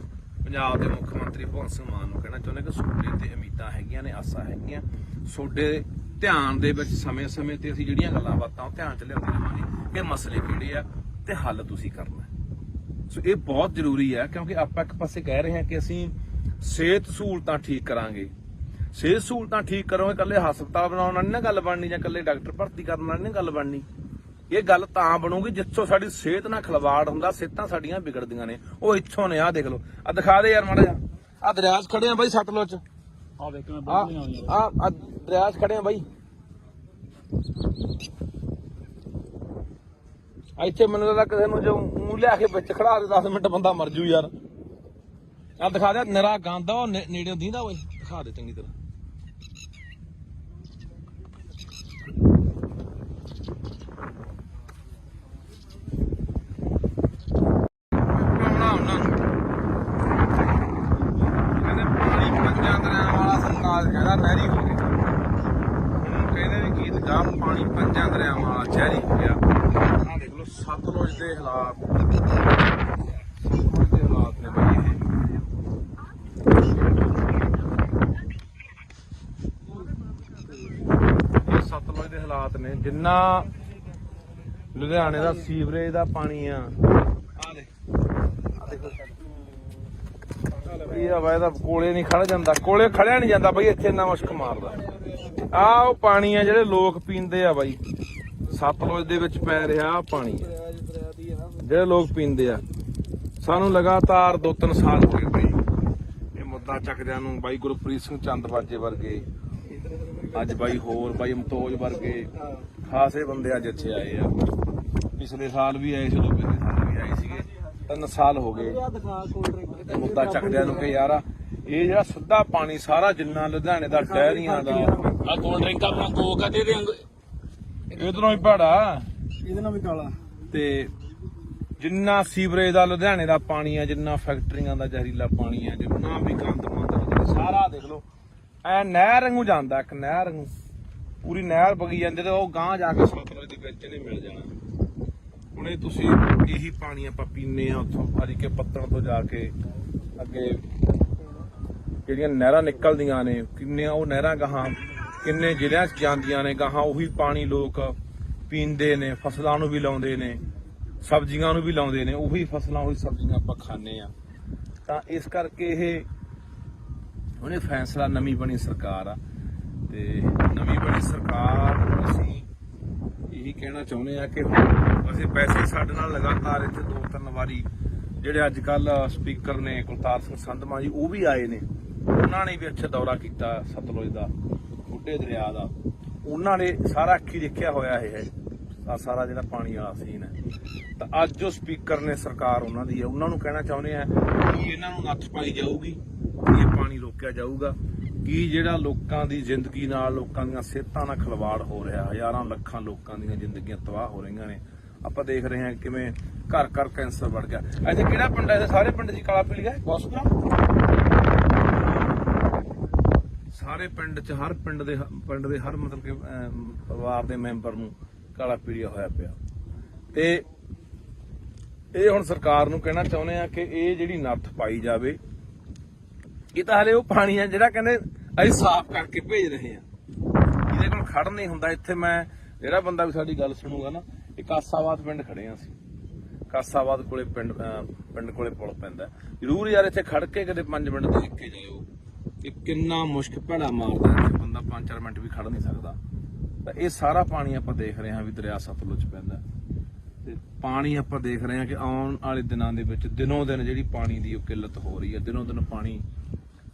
ਪੰਜਾਬ ਦੇ ਮੁੱਖ ਮੰਤਰੀ ਭਗਵੰਤ ਸਿੰਘ ਮਾਨ ਨੂੰ ਕਹਿਣਾ ਚਾਹੁੰਦੇ ਕਿ ਤੁਹਾਡੇ ਤੇ ਉਮੀਦਾਂ ਹੈਗੀਆਂ ਨੇ, ਆਸਾਂ ਹੈਗੀਆਂ, ਤੁਹਾਡੇ ਧਿਆਨ ਦੇ ਵਿੱਚ ਸਮੇਂ-ਸਮੇਂ ਤੇ ਅਸੀਂ ਜਿਹੜੀਆਂ ਗੱਲਾਂ ਬਾਤਾਂ ਉਹ ਧਿਆਨ ਚ ਲਿਆਉਂਦੇ ਰਹਾਂਗੇ ਕਿ ਮਸਲੇ ਕਿਹੜੇ ਆ ਤੇ ਹੱਲ ਤੁਸੀਂ ਕਰਨਾ। ਸੋ ਇਹ ਬਹੁਤ ਜ਼ਰੂਰੀ ਹੈ, ਕਿਉਂਕਿ ਆਪਾਂ ਇੱਕ ਪਾਸੇ ਕਹਿ ਰਹੇ ਹਾਂ ਕਿ ਅਸੀਂ ਸਿਹਤ ਸਹੂਲਤਾਂ ਠੀਕ ਕਰਾਂਗੇ। ਸਿਹਤ ਸਹੂਲਤਾਂ ਠੀਕ ਕਰੋਗੇ, ਇਕੱਲੇ ਹਸਪਤਾਲ ਬਣਾਉਣ ਨਾਲ ਨਹੀਂ ਨਾ ਗੱਲ ਬਣਨੀ, ਜਾਂ ਇਕੱਲੇ ਡਾਕਟਰ ਭਰਤੀ ਕਰਨ ਨਾਲ ਨਹੀਂ ਗੱਲ ਬਣਨੀ। ਇਹ ਗੱਲ ਤਾਂ ਬਣੂਗੀ ਜਿੱਥੋਂ ਸਾਡੀ ਸਿਹਤ ਨਾਲ ਖਿਲਵਾੜ ਹੁੰਦਾ, ਸਿਹਤਾਂ ਸਾਡੀਆਂ ਵਿਗੜਦੀਆਂ ਨੇ। ਉਹ ਇੱਥੋਂ ਨੇ, ਆਹ ਦੇਖ ਲਓ, ਆਹ ਦਿਖਾ ਦੇ ਯਾਰ ਮਾੜਾ ਜਿਹਾ, ਆਹ ਦਰਿਆ 'ਚ ਖੜੇ ਆ ਬਾਈ ਸਤਲੁਜ 'ਚ, ਆ ਵੇਖ ਮੈਂ ਆਹ ਦਰਿਆ 'ਚ ਖੜੇ ਆ ਬਾਈ। ਇੱਥੇ ਮੈਨੂੰ ਲੱਗਦਾ ਕਿਸੇ ਨੂੰ ਜੋ ਮੂੰਹ ਲਿਆ ਕੇ ਵਿੱਚ ਖੜਾ ਦੇ 10 ਮਿੰਟ ਬੰਦਾ ਮਰ ਜੂ ਯਾਰ। ਆਹ ਦਿਖਾ ਦੇ, ਨਿਰਾ ਗੰਦ ਉਹ ਨੇੜੇ ਦੀਂਦਾ ਓਏ, ਦਿਖਾ ਦੇ ਚੰਗੀ ਤਰ੍ਹਾਂ। ਕਹਿੰਦਾ ਨਹਿਰੀ ਹੋ ਗਿਆ, ਕਹਿੰਦੇ ਵੀ ਗੀਤ ਗਾ, ਪਾਣੀ ਪੰਜਾਂ ਦਰਿਆਵਾਂ ਵਾਲਾ ਜ਼ਹਿਰੀ ਹੋ ਗਿਆ। ਆਹ ਦੇਖ ਲਓ ਸਤਲੁਜ ਦੇ ਹਾਲਾਤ, ਸਤਲੁਜ ਦੇ ਹਾਲਾਤ ਨੇ ਬਈ ਇਹ ਸਤਲੁਜ ਦੇ ਹਾਲਾਤ ਨੇ। ਜਿੰਨਾ ਲੁਧਿਆਣੇ ਦਾ ਸੀਵਰੇਜ ਦਾ ਪਾਣੀ ਆ, ਆਹ ਦੇਖ ਇਹ ਹਵਾ ਇਹਦਾ ਕੋਲੇ ਨਹੀਂ ਖੜ ਜਾਂਦਾ, ਕੋਲੇ ਖੜਿਆ ਨਹੀਂ ਜਾਂਦਾ ਬਈ, ਇੱਥੇ ਇੰਨਾ ਮੁਸ਼ਕ ਮਾਰਦਾ। ਆਹ ਉਹ ਪਾਣੀ ਆ ਜਿਹੜੇ ਲੋਕ ਪੀਂਦੇ ਆ ਬਾਈ, ਸਤਲੁਜ ਦੇ ਵਿੱਚ ਪੈ ਰਿਹਾ ਪਾਣੀ ਜਿਹੜੇ ਲੋਕ ਪੀਂਦੇ ਆ। ਸਾਨੂੰ ਲਗਾਤਾਰ 2-3 ਸਾਲ ਹੋ ਗਏ ਬਈ ਇਹ ਮੁੱਦਾ ਚੱਕਦਿਆਂ ਨੂੰ। ਬਾਈ ਗੁਰਪ੍ਰੀਤ ਸਿੰਘ ਚੰਦਬਾਜੇ ਵਰਗੇ, ਅੱਜ ਬਾਈ ਹੋਰ ਬਾਈ ਮਤੋਜ ਵਰਗੇ ਖਾਸੇ ਬੰਦੇ ਅੱਜ ਇੱਥੇ ਆਏ ਆ। ਪਿਛਲੇ ਸਾਲ ਵੀ ਆਏ ਸੀ, ਪਿਛਲੇ ਸਾਲ ਵੀ ਆਏ ਸੀਗੇ। 3 ਸਾਲ ਹੋ ਗਏ ਮੁੱਦਾ ਚੱਕਦਿਆਂ ਨੂੰ ਕਿ ਯਾਰ ਇਹ ਜਿਹੜਾ ਸਿੱਧਾ ਪਾਣੀ ਸਾਰਾ ਜਿੰਨਾ ਲੁਧਿਆਣੇ ਦਾ ਡੈਰੀਆਂ ਦਾ, ਆ ਕੋਲਡ ਡਰਿੰਕ ਆਪਣਾ ਕੋਕ ਆ ਤੇ ਇਧਰੋਂ ਹੀ ਭਾੜਾ, ਇਹਦੇ ਨਾਲ ਵੀ ਕਾਲਾ, ਤੇ ਜਿੰਨਾ ਸੀਵਰੇਜ ਦਾ ਲੁਧਿਆਣੇ ਦਾ ਪਾਣੀ ਆ, ਜਿੰਨਾ ਫੈਕਟਰੀਆਂ ਦਾ ਜ਼ਹਿਰੀਲਾ ਪਾਣੀ ਆ, ਜਿੰਨਾ ਵੀ ਗੰਦ ਮੰਦ ਸਾਰਾ ਦੇਖ ਲਓ ਐ ਨਹਿਰ ਵਾਂਗੂ ਜਾਂਦਾ, ਇੱਕ ਨਹਿਰ ਵਾਂਗੂ ਪੂਰੀ ਨਹਿਰ ਵਗੀ ਜਾਂਦੀ, ਤੇ ਉਹ ਗਾਂਹ ਜਾ ਕੇ ਸਤਲੁਜ ਦੇ ਵਿੱਚ ਨਹੀਂ ਮਿਲ ਜਾਣਾ। ਹੁਣ ਇਹ ਤੁਸੀਂ ਇਹੀ ਪਾਣੀ ਆਪਾਂ ਪੀਂਦੇ ਆ ਉੱਥੋਂ ਹਰੀਕੇ ਪੱਤਣ ਤੋਂ ਜਾ ਕੇ ਅੱਗੇ ਜਿਹੜੀਆਂ ਨਹਿਰਾਂ ਨਿਕਲਦੀਆਂ ਨੇ, ਕਿੰਨੀਆਂ ਉਹ ਨਹਿਰਾਂ ਗਾਹਾਂ ਕਿੰਨੇ ਜ਼ਿਲ੍ਹਿਆਂ 'ਚ ਜਾਂਦੀਆਂ ਨੇ, ਗਾਹਾਂ ਉਹੀ ਪਾਣੀ ਲੋਕ ਪੀਂਦੇ ਨੇ, ਫਸਲਾਂ ਨੂੰ ਵੀ ਲਾਉਂਦੇ ਨੇ, ਸਬਜ਼ੀਆਂ ਨੂੰ ਵੀ ਲਾਉਂਦੇ ਨੇ, ਉਹੀ ਫਸਲਾਂ ਉਹੀ ਸਬਜ਼ੀਆਂ ਆਪਾਂ ਖਾਂਦੇ ਆ। ਤਾਂ ਇਸ ਕਰਕੇ ਇਹ ਉਹਨੇ ਫੈਸਲਾ, ਨਵੀਂ ਬਣੀ ਸਰਕਾਰ ਆ, ਤੇ ਨਵੀਂ ਬਣੀ ਸਰਕਾਰ ਨੂੰ ਅਸੀਂ ਇਹੀ ਕਹਿਣਾ ਚਾਹੁੰਦੇ ਆ ਕਿ ਅਸੀਂ ਪੈਸੇ ਸਾਡੇ ਨਾਲ ਲਗਾਤਾਰ ਇੱਥੇ 2-3 ਵਾਰੀ ਜਿਹੜੇ ਅੱਜ ਕੱਲ ਸਪੀਕਰ ਨੇ ਕੁਲਤਾਰ ਸਿੰਘ ਸੰਧਮਾ ਜੀ, ਉਹ ਵੀ ਆਏ ਨੇ, ਉਹਨਾਂ ਨੇ ਵੀ ਇੱਥੇ ਦੌਰਾ ਕੀਤਾ ਸਤਲੁਜ ਦਾ, ਬੁੱਢੇ ਦਰਿਆ ਦਾ। ਉਹਨਾਂ ਨੇ ਸਾਰਾ ਅੱਖੀ ਦੇਖਿਆ ਹੋਇਆ ਇਹ ਸਾਰਾ ਜਿਹੜਾ ਪਾਣੀ ਵਾਲਾ ਸੀਨ ਹੈ। ਤਾਂ ਅੱਜ ਜੋ ਸਪੀਕਰ ਨੇ ਸਰਕਾਰ ਉਹਨਾਂ ਦੀ ਹੈ, ਉਹਨਾਂ ਨੂੰ ਕਹਿਣਾ ਚਾਹੁੰਦੇ ਆ ਕਿ ਇਹਨਾਂ ਨੂੰ ਨੱਥ ਪਾਈ ਜਾਊਗੀ, ਇਹ ਪਾਣੀ ਰੋਕਿਆ ਜਾਊਗਾ, ਕਿ ਜਿਹੜਾ ਲੋਕਾਂ ਦੀ ਜ਼ਿੰਦਗੀ ਨਾਲ, ਲੋਕਾਂ ਦੀਆਂ ਸਿਹਤਾਂ ਨਾਲ ਖਿਲਵਾੜ ਹੋ ਰਿਹਾ, ਹਜ਼ਾਰਾਂ ਲੱਖਾਂ ਲੋਕਾਂ ਦੀਆਂ ਜ਼ਿੰਦਗੀਆਂ ਤਬਾਹ ਹੋ ਰਹੀਆਂ ਨੇ। ਆਪਾਂ ਦੇਖ ਰਹੇ ਹਾਂ ਕਿਵੇਂ ਘਰ ਘਰ ਕੈਂਸਰ ਵੱਧ ਗਿਆ। ਇੱਥੇ ਕਿਹੜਾ ਪਿੰਡ ਹੈ? ਇਹਦੇ ਸਾਰੇ ਪਿੰਡ ਦੀ ਕਾਲਾ ਪੀਲੀਆ ਹਸਪਤਾਲ, ਸਾਰੇ ਪਿੰਡ 'ਚ ਹਰ ਪਿੰਡ ਦੇ ਹਰ ਮਤਲਬ ਕਿ ਪਰਿਵਾਰ ਦੇ ਮੈਂਬਰ ਨੂੰ ਕਾਲਾ ਪੀਲੀਆ ਹੋਇਆ ਪਿਆ। ਤੇ ਇਹ ਹੁਣ ਸਰਕਾਰ ਨੂੰ ਕਹਿਣਾ ਚਾਹੁੰਦੇ ਆ ਕਿ ਇਹ ਜਿਹੜੀ ਨੱਥ ਪਾਈ ਜਾਵੇ। ਇਹ ਤਾਂ ਹਲੇ ਉਹ ਪਾਣੀ ਆ ਜਿਹੜਾ ਕਹਿੰਦੇ ਅਸੀਂ ਸਾਫ਼ ਕਰਕੇ ਭੇਜ ਰਹੇ ਆ, ਇਹਦੇ ਕੋਲ ਖੜ ਨਹੀਂ ਹੁੰਦਾ। ਇੱਥੇ ਮੈਂ ਜਿਹੜਾ ਬੰਦਾ ਵੀ ਸਾਡੀ ਗੱਲ ਸੁਣੂਗਾ ਨਾ, ਇਹ ਕਾਸਾਬਾਦ ਪਿੰਡ ਖੜੇ ਆ ਅਸੀਂ, ਕਾਸਾਬਾਦ ਕੋਲੇ ਪਿੰਡ ਕੋਲੇ ਪੁਲ ਪੈਂਦਾ। ਜ਼ਰੂਰ ਯਾਰ ਇੱਥੇ ਖੜ ਕੇ ਕਦੇ 5 ਮਿੰਟ ਦੇਖ ਕੇ ਜਾਇਓ ਕਿ ਕਿੰਨਾ ਮੁਸ਼ਕ ਭੈੜਾ ਮਾਰਦਾ, ਇੱਥੇ ਬੰਦਾ 5-4 ਮਿੰਟ ਵੀ ਖੜ ਨਹੀਂ ਸਕਦਾ। ਤਾਂ ਇਹ ਸਾਰਾ ਪਾਣੀ ਆਪਾਂ ਦੇਖ ਰਹੇ ਹਾਂ ਵੀ ਦਰਿਆ ਸਤਲੁਜ ਪੈਂਦਾ, ਤੇ ਪਾਣੀ ਆਪਾਂ ਦੇਖ ਰਹੇ ਹਾਂ ਕਿ ਆਉਣ ਵਾਲੇ ਦਿਨਾਂ ਦੇ ਵਿੱਚ ਦਿਨੋਂ ਦਿਨ ਜਿਹੜੀ ਪਾਣੀ ਦੀ ਉਹ ਕਿੱਲਤ ਹੋ ਰਹੀ ਹੈ। ਦਿਨੋਂ ਦਿਨ ਪਾਣੀ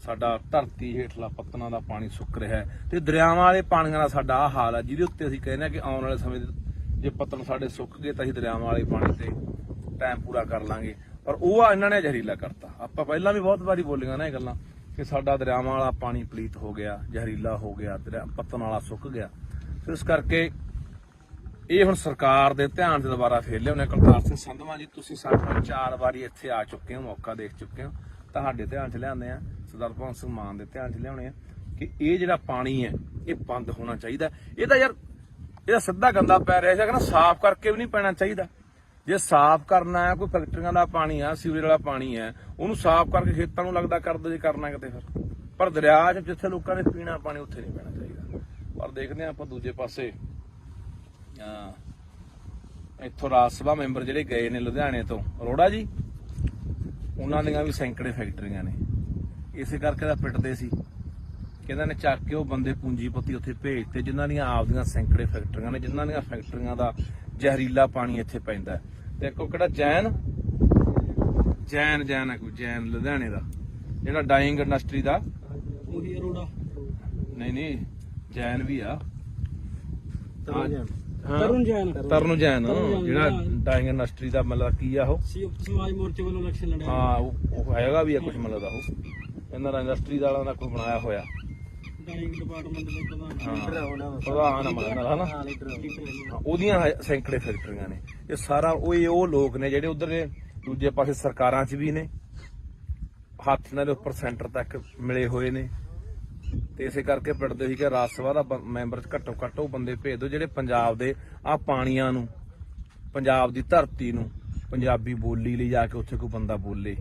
ਸਾਡਾ ਧਰਤੀ ਹੇਠਲਾ ਪੱਤਨਾਂ ਦਾ ਪਾਣੀ ਸੁੱਕ ਰਿਹਾ ਹੈ, ਤੇ ਦਰਿਆਵਾਂ ਵਾਲੇ ਪਾਣੀਆਂ ਦਾ ਸਾਡਾ ਆਹ ਹਾਲ ਹੈ, ਜਿਹਦੇ ਉੱਤੇ ਅਸੀਂ ਕਹਿੰਦੇ ਹਾਂ ਕਿ ਆਉਣ ਵਾਲੇ ਸਮੇਂ ਜੇ ਪੱਤਨ ਸਾਡੇ ਸੁੱਕ ਗਏ ਤਾਂ ਅਸੀਂ ਦਰਿਆਵਾਂ ਵਾਲੇ ਪਾਣੀ ਤੇ ਟਾਈਮ ਪੂਰਾ ਕਰ ਲਾਂਗੇ। ਪਰ ਉਹ ਇਹਨਾਂ ਨੇ ਜ਼ਹਿਰੀਲਾ ਕਰਤਾ। ਆਪਾਂ ਪਹਿਲਾਂ ਵੀ ਬਹੁਤ ਵਾਰੀ ਬੋਲੀਆਂ ਨਾ ਇਹ ਗੱਲਾਂ ਕਿ ਸਾਡਾ ਦਰਿਆਵਾਂ ਵਾਲਾ ਪਾਣੀ ਪਲੀਤ ਹੋ ਗਿਆ, ਜ਼ਹਿਰੀਲਾ ਹੋ ਗਿਆ, ਪੱਤਨ ਵਾਲਾ ਸੁੱਕ ਗਿਆ। ਫਿਰ ਇਸ ਕਰਕੇ ਇਹ ਹੁਣ ਸਰਕਾਰ ਦੇ ਧਿਆਨ 'ਚ ਦੁਬਾਰਾ ਫੇਰ ਲਿਆਉਣੇ। ਕੁਲਤਾਰ ਸਿੰਘ ਸੰਧਵਾਂ ਜੀ, ਤੁਸੀਂ ਸਾਡੇ ਨਾਲ 4 ਵਾਰੀ ਇੱਥੇ ਆ ਚੁੱਕੇ ਹੋ, ਮੌਕਾ ਦੇਖ ਚੁੱਕੇ ਹੋ, ਤੁਹਾਡੇ ਧਿਆਨ 'ਚ ਲਿਆਉਂਦੇ ਆ, ਸਰਦਾਰ ਭਗਵੰਤ ਸਿੰਘ ਮਾਨ ਦੇ ਧਿਆਨ 'ਚ ਲਿਆਉਣੇ ਆ ਕਿ ਇਹ ਜਿਹੜਾ ਪਾਣੀ ਹੈ ਇਹ ਬੰਦ ਹੋਣਾ ਚਾਹੀਦਾ। ਇਹ ਤਾਂ ਯਾਰ ਇਹਦਾ ਸਿੱਧਾ ਗੰਦਾ ਪੈ ਰਿਹਾ ਸੀ, ਕਹਿੰਦਾ ਸਾਫ਼ ਕਰਕੇ ਵੀ ਨਹੀਂ ਪੈਣਾ ਚਾਹੀਦਾ। ਜੇ ਸਾਫ਼ ਕਰਨਾ ਹੈ, ਕੋਈ ਫੈਕਟਰੀਆਂ ਦਾ ਪਾਣੀ ਆ, ਸੀਵਰੇਜ ਵਾਲਾ ਪਾਣੀ ਹੈ, ਉਹਨੂੰ ਸਾਫ਼ ਕਰਕੇ ਖੇਤਾਂ ਨੂੰ ਲੱਗਦਾ ਕਰ ਦੋ ਜੇ ਕਰਨਾ ਕਿਤੇ। ਫਿਰ ਪਰ ਦਰਿਆ 'ਚ ਜਿੱਥੇ ਲੋਕਾਂ ਨੇ ਪੀਣਾ ਪਾਣੀ ਉੱਥੇ ਨਹੀਂ ਪੈਣਾ ਚਾਹੀਦਾ। ਪਰ ਦੇਖਦੇ ਹਾਂ ਆਪਾਂ ਦੂਜੇ ਪਾਸੇ ਇੱਥੋਂ ਰਾਜ ਸਭਾ ਮੈਂਬਰ ਜਿਹੜੇ ਗਏ ਨੇ ਲੁਧਿਆਣੇ ਤੋਂ, ਅਰੋੜਾ ਜੀ ਉਹਨਾਂ ਦੀਆਂ ਵੀ ਸੈਂਕੜੇ ਫੈਕਟਰੀਆਂ ਨੇ। ਇਸੇ ਕਰਕੇ ਤਾਂ ਪਿੱਟਦੇ ਸੀ ਕਿ ਇਹਨਾਂ ਨੇ ਚੱਕ ਕੇ ਉਹ ਬੰਦੇ ਪੂੰਜੀਪਤੀ ਉੱਥੇ ਭੇਜਤੇ ਜਿਨ੍ਹਾਂ ਦੀਆਂ ਆਪਦੀਆਂ ਸੈਂਕੜੇ ਫੈਕਟਰੀਆਂ ਨੇ, ਜਿਨ੍ਹਾਂ ਦੀਆਂ ਫੈਕਟਰੀਆਂ ਦਾ ਜ਼ਹਿਰੀਲਾ ਪਾਣੀ ਇੱਥੇ ਪੈਂਦਾ। ਤੇ ਇੱਕ ਉਹ ਕਿਹੜਾ ਜੈਨ ਹੈ ਕੋਈ, ਜੈਨ ਲੁਧਿਆਣੇ ਦਾ, ਜਿਹੜਾ ਡਾਈਂਗ ਇੰਡਸਟਰੀ ਦਾ, ਉਹੀ ਅਰੋੜਾ ਨਹੀਂ ਜੈਨ ਵੀ ਆ, ਤਰੁਣ ਜੈਨ ਤਰਨ ਜੈਨ, ਜਿਹੜਾ ਡਾਈਂਗ ਇੰਡਸਟਰੀ ਦਾ ਮਤਲਬ ਕੀ ਆ ਉਹ, ਸੰਯੁਕਤ ਸਮਾਜ ਮੋਰਚੇ ਵੱਲੋਂ ਇਲੈਕਸ਼ਨ ਲੜਿਆ। ਹਾਂ ਉਹ ਹੈਗਾ ਵੀ ਆ ਕੁਝ ਮਤਲਬ ਦਾ, ਉਹ ਇਹਨਾਂ ਦਾ ਇੰਡਸਟਰੀ ਵਾਲਿਆਂ ਦਾ ਕੋਈ ਬਣਾਇਆ ਹੋਇਆ ਡਾਇਨਿੰਗ ਡਿਪਾਰਟਮੈਂਟ ਦੇ ਪ੍ਰਧਾਨ ਪ੍ਰਧਾਨ ਹਨਾ, ਉਹਦੀਆਂ ਸੈਂਕੜੇ ਫੈਕਟਰੀਆਂ ਨੇ। ਇਹ ਸਾਰਾ ਉਹ ਲੋਕ ਨੇ ਜਿਹੜੇ ਉਧਰ ਦੂਜੇ ਪਾਸੇ ਸਰਕਾਰਾਂ 'ਚ ਵੀ ਨੇ, ਹੱਥ ਨਾਲ ਉੱਪਰ ਸੈਂਟਰ ਤੱਕ ਮਿਲੇ ਹੋਏ ਨੇ। ਤੇ ਇਸੇ ਕਰਕੇ ਪਿੰਡਦੇ ਸੀ ਕਿ ਰਾਜ ਸਭਾ ਦਾ ਮੈਂਬਰ ਘੱਟੋ ਘੱਟ ਉਹ ਬੰਦੇ ਭੇਜ ਦਿਓ ਜਿਹੜੇ ਪੰਜਾਬ ਦੇ ਆਹ ਪਾਣੀਆਂ ਨੂੰ, ਪੰਜਾਬ ਦੀ ਧਰਤੀ ਨੂੰ ਪੰਜਾਬੀ ਬੋਲੀ ਲਈ ਜਾ ਕੇ ਉੱਥੇ ਕੋਈ ਬੰਦਾ ਬੋਲੇ,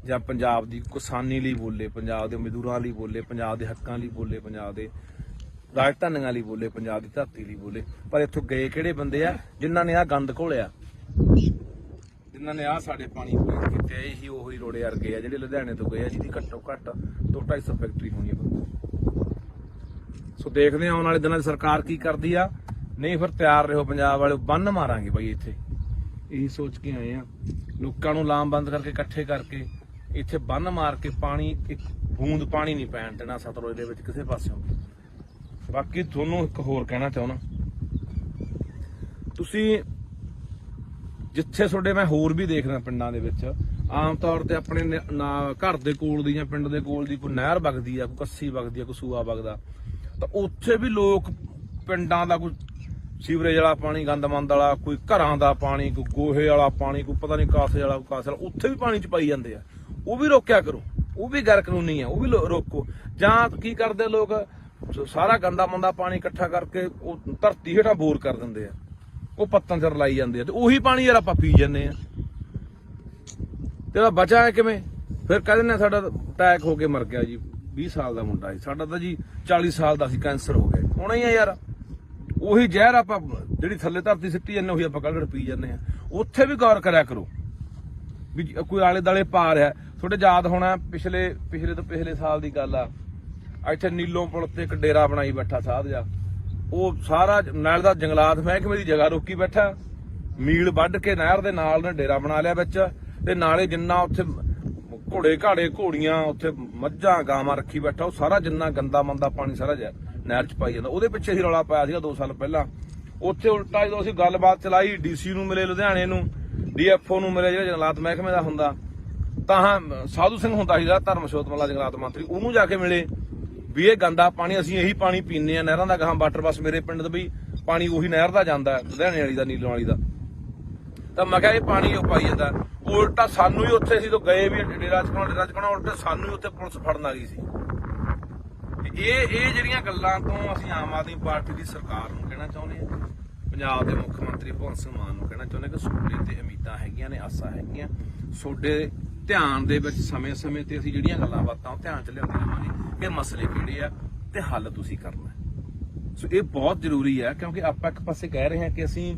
ਜਾਂ ਪੰਜਾਬ ਦੀ ਕਿਸਾਨੀ ਲਈ ਬੋਲੇ, ਪੰਜਾਬ ਦੇ ਮਜ਼ਦੂਰਾਂ ਲਈ ਬੋਲੇ, ਪੰਜਾਬ ਦੇ ਹੱਕਾਂ ਲਈ ਬੋਲੇ, ਪੰਜਾਬ ਦੇ ਰਾਜਧਾਨੀਆਂ ਲਈ ਬੋਲੇ, ਪੰਜਾਬ ਦੀ ਧਰਤੀ ਲਈ ਬੋਲੇ। ਪਰ ਇੱਥੋਂ ਗਏ ਕਿਹੜੇ ਬੰਦੇ ਆ ਜਿਨ੍ਹਾਂ ਨੇ ਆਹ ਗੰਦ ਘੋਲਿਆ, ਜਿਨ੍ਹਾਂ ਨੇ ਆਹ ਸਾਡੇ ਪਾਣੀ ਪੂਰੇ ਕੀਤੇ। ਇਹੀ ਉਹੀ ਰੋੜੇ ਵਰਗੇ ਆ ਜਿਹੜੇ ਲੁਧਿਆਣੇ ਤੋਂ ਗਏ ਆ, ਜਿਹਦੀ ਘੱਟੋ ਘੱਟ 200-250 ਫੈਕਟਰੀ ਹੋਣੀ ਆ। ਸੋ ਦੇਖਦੇ ਆ ਆਉਣ ਵਾਲੇ ਦਿਨਾਂ 'ਚ ਸਰਕਾਰ ਕੀ ਕਰਦੀ ਆ। ਨਹੀਂ ਫਿਰ ਤਿਆਰ ਰਹੋ ਪੰਜਾਬ ਵਾਲੇ, ਬੰਨ ਮਾਰਾਂਗੇ ਬਾਈ ਇੱਥੇ। ਇਹੀ ਸੋਚ ਕੇ ਆਏ ਆ, ਲੋਕਾਂ ਨੂੰ ਲਾਮਬੰਦ ਕਰਕੇ ਇਕੱਠੇ ਕਰਕੇ ਇੱਥੇ ਬੰਨ ਮਾਰ ਕੇ ਪਾਣੀ, ਇੱਕ ਬੂੰਦ ਪਾਣੀ ਨਹੀਂ ਪੈਣ ਦੇਣਾ ਸਤਲੁਜ ਦੇ ਵਿੱਚ ਕਿਸੇ ਪਾਸਿਓਂ। ਬਾਕੀ ਤੁਹਾਨੂੰ ਇੱਕ ਹੋਰ ਕਹਿਣਾ ਚਾਹੁੰਦਾ, ਤੁਸੀਂ ਜਿੱਥੇ ਤੁਹਾਡੇ ਮੈਂ ਹੋਰ ਵੀ ਦੇਖਦਾ ਪਿੰਡਾਂ ਦੇ ਵਿੱਚ ਆਮ ਤੌਰ ਤੇ ਆਪਣੇ ਘਰ ਦੇ ਕੋਲ ਦੀ ਜਾਂ ਪਿੰਡ ਦੇ ਕੋਲ ਦੀ ਕੋਈ ਨਹਿਰ ਵਗਦੀ ਆ, ਕੋਈ ਕੱਸੀ ਵਗਦੀ ਆ, ਕੋਈ ਸੂਆ ਵਗਦਾ, ਤਾਂ ਉੱਥੇ ਵੀ ਲੋਕ ਪਿੰਡਾਂ ਦਾ ਕੋਈ ਸੀਵਰੇਜ ਵਾਲਾ ਪਾਣੀ, ਗੰਦਮੰਦ ਵਾਲਾ, ਕੋਈ ਘਰਾਂ ਦਾ ਪਾਣੀ, ਕੋਈ ਗੋਹੇ ਵਾਲਾ ਪਾਣੀ, ਕੋਈ ਪਤਾ ਨਹੀਂ ਕਾਸੇ ਵਾਲਾ, ਕਾਸੇ ਵਾਲਾ, ਉੱਥੇ ਵੀ ਪਾਣੀ ਚ ਪਾਈ ਜਾਂਦੇ ਆ। ਉਹ ਵੀ ਰੋਕਿਆ ਕਰੋ, ਉਹ ਵੀ ਗੈਰ ਕਾਨੂੰਨੀ ਆ, ਉਹ ਵੀ ਰੋਕੋ। ਜਾਂ ਕੀ ਕਰਦੇ ਲੋਕ, ਸਾਰਾ ਗੰਦਾ ਮੰਦਾ ਪਾਣੀ ਇਕੱਠਾ ਕਰਕੇ ਉਹ ਧਰਤੀ ਹੇਠਾਂ ਬੋਰ ਕਰ ਦਿੰਦੇ ਆ, ਉਹ ਪੱਤਾਂ ਚ ਰਲਾਈ ਜਾਂਦੇ ਆ, ਤੇ ਉਹੀ ਪਾਣੀ ਯਾਰ ਆਪਾਂ ਪੀ ਜਾਂਦੇ ਆ। ਤੇ ਬਚਾ ਹੈ ਕਿਵੇਂ? ਫਿਰ ਕਹਿੰਦੇ ਨੇ ਸਾਡਾ ਅਟੈਕ ਹੋ ਕੇ ਮਰ ਗਿਆ ਜੀ, 20 ਸਾਲ ਦਾ ਮੁੰਡਾ ਸੀ ਸਾਡਾ, ਤਾਂ ਜੀ 40 ਸਾਲ ਦਾ ਸੀ, ਕੈਂਸਰ ਹੋ ਗਿਆ। ਹੋਣਾ ਹੀ ਆ ਯਾਰ, ਉਹੀ ਜ਼ਹਿਰ ਆਪਾਂ ਜਿਹੜੀ ਥੱਲੇ ਧਰਤੀ ਸਿੱਟੀ ਜਾਂਦੇ ਉਹੀ ਆਪਾਂ ਕੱਢ ਪੀ ਜਾਂਦੇ ਆ। ਉੱਥੇ ਵੀ ਗੌਰ ਕਰਿਆ ਕਰੋ ਵੀ ਕੋਈ ਆਲੇ ਦਾਲੇ ਪਾ ਰਿਹਾ। ਤੁਹਾਡੇ ਯਾਦ ਹੋਣਾ ਪਿਛਲੇ ਤੋਂ ਪਿਛਲੇ ਸਾਲ ਦੀ ਗੱਲ ਆ, ਇੱਥੇ ਨੀਲੋਂ ਪੁਲ ਤੇ ਇੱਕ ਡੇਰਾ ਬਣਾਈ ਬੈਠਾ ਸਾਧ ਜਾ, ਉਹ ਸਾਰਾ ਨਾਲ ਦਾ ਜੰਗਲਾਤ ਮਹਿਕਮੇ ਦੀ ਜਗ੍ਹਾ ਰੋਕੀ ਬੈਠਾ, ਮੀਲ ਵੱਢ ਕੇ ਨਹਿਰ ਦੇ ਨਾਲ ਨੇ ਡੇਰਾ ਬਣਾ ਲਿਆ ਵਿੱਚ, ਤੇ ਨਾਲੇ ਜਿੰਨਾ ਉੱਥੇ ਘੋੜੇ ਘਾੜੇ ਘੋੜੀਆਂ, ਉੱਥੇ ਮੱਝਾਂ ਗਾਵਾਂ ਰੱਖੀ ਬੈਠਾ, ਉਹ ਸਾਰਾ ਜਿੰਨਾ ਗੰਦਾ ਮੰਦਾ ਪਾਣੀ ਸਾਰਾ ਨਹਿਰ ਚ ਪਾਈ ਜਾਂਦਾ। ਉਹਦੇ ਪਿੱਛੇ ਹੀ ਰੌਲਾ ਪਾਇਆ ਸੀਗਾ 2 ਸਾਲ ਪਹਿਲਾਂ। ਉੱਥੇ ਉਲਟਾ ਜਦੋਂ ਅਸੀਂ ਗੱਲਬਾਤ ਚਲਾਈ, ਡੀਸੀ ਨੂੰ ਮਿਲੇ ਲੁਧਿਆਣੇ ਨੂੰ, ਡੀਐਫਓ ਨੂੰ ਮਿਲੇ ਜਿਹੜਾ ਜੰਗਲਾਤ ਮਹਿਕਮੇ ਦਾ ਹੁੰਦਾ, ਤਾਂ ਸਾਧੂ ਸਿੰਘ ਹੁੰਦਾ ਸੀ ਜਿਹੜਾ ਧਰਮਸ਼ੋਤ ਮੱਲਾ ਜੰਗਲਾਤ ਮੰਤਰੀ, ਉਹਨੂੰ ਜਾ ਕੇ ਮਿਲੇ ਵੀ ਇਹ ਗੰਦਾ ਪਾਣੀ ਅਸੀਂ ਇਹੀ ਪਾਣੀ ਪੀਂਦੇ ਆ ਨਹਿਰਾਂ ਦਾ, ਗਾਹਾਂ ਵਾਟਰ ਬੱਸ ਮੇਰੇ ਪਿੰਡ ਦਾ ਵੀ ਪਾਣੀ ਉਹੀ ਨਹਿਰ ਦਾ ਜਾਂਦਾ ਲੁਧਿਆਣੇ ਵਾਲੀ ਦਾ, ਨੀਲੋਂ ਵਾਲੀ ਦਾ। ਤਾਂ ਮੈਂ ਕਿਹਾ ਇਹ ਪਾਣੀ ਉਹ ਪਾਈ ਜਾਂਦਾ। ਉਲਟਾ ਸਾਨੂੰ ਹੀ ਉੱਥੇ ਅਸੀਂ ਤੋਂ ਗਏ ਵੀ ਡੇਰਾ ਚਕਾਉਣਾ, ਉਲਟਾ ਸਾਨੂੰ ਹੀ ਉੱਥੇ ਪੁਲਿਸ ਫੜਨ ਆ ਗਈ ਸੀ। ਇਹ ਜਿਹੜੀਆਂ ਗੱਲਾਂ ਤੋਂ ਅਸੀਂ ਆਮ ਆਦਮੀ ਪਾਰਟੀ ਦੀ ਸਰਕਾਰ ਨੂੰ ਕਹਿਣਾ ਚਾਹੁੰਦੇ ਆ, ਪੰਜਾਬ ਦੇ ਮੁੱਖ ਮੰਤਰੀ ਭਗਵੰਤ ਸਿੰਘ ਮਾਨ ਨੂੰ ਕਹਿਣਾ ਚਾਹੁੰਦੇ ਕਿ ਤੁਹਾਡੇ ਤੇ ਉਮੀਦਾਂ ਹੈਗੀਆਂ ਨੇ, ਆਸਾਂ ਹੈਗੀਆਂ, ਤੁਹਾਡੇ ਧਿਆਨ ਦੇ ਵਿੱਚ ਸਮੇਂ-ਸਮੇਂ ਤੇ ਅਸੀਂ ਜਿਹੜੀਆਂ ਗੱਲਾਂ ਬਾਤਾਂ ਉਹ ਧਿਆਨ ਚ ਲਿਆਉਂਦੇ ਰਹਾਂਗੇ ਕਿ ਮਸਲੇ ਕਿਹੜੇ ਆ ਤੇ ਹੱਲ ਤੁਸੀਂ ਕਰਨਾ। ਸੋ ਇਹ ਬਹੁਤ ਜ਼ਰੂਰੀ ਹੈ, ਕਿਉਂਕਿ ਆਪਾਂ ਇੱਕ ਪਾਸੇ ਕਹਿ ਰਹੇ ਹਾਂ ਕਿ ਅਸੀਂ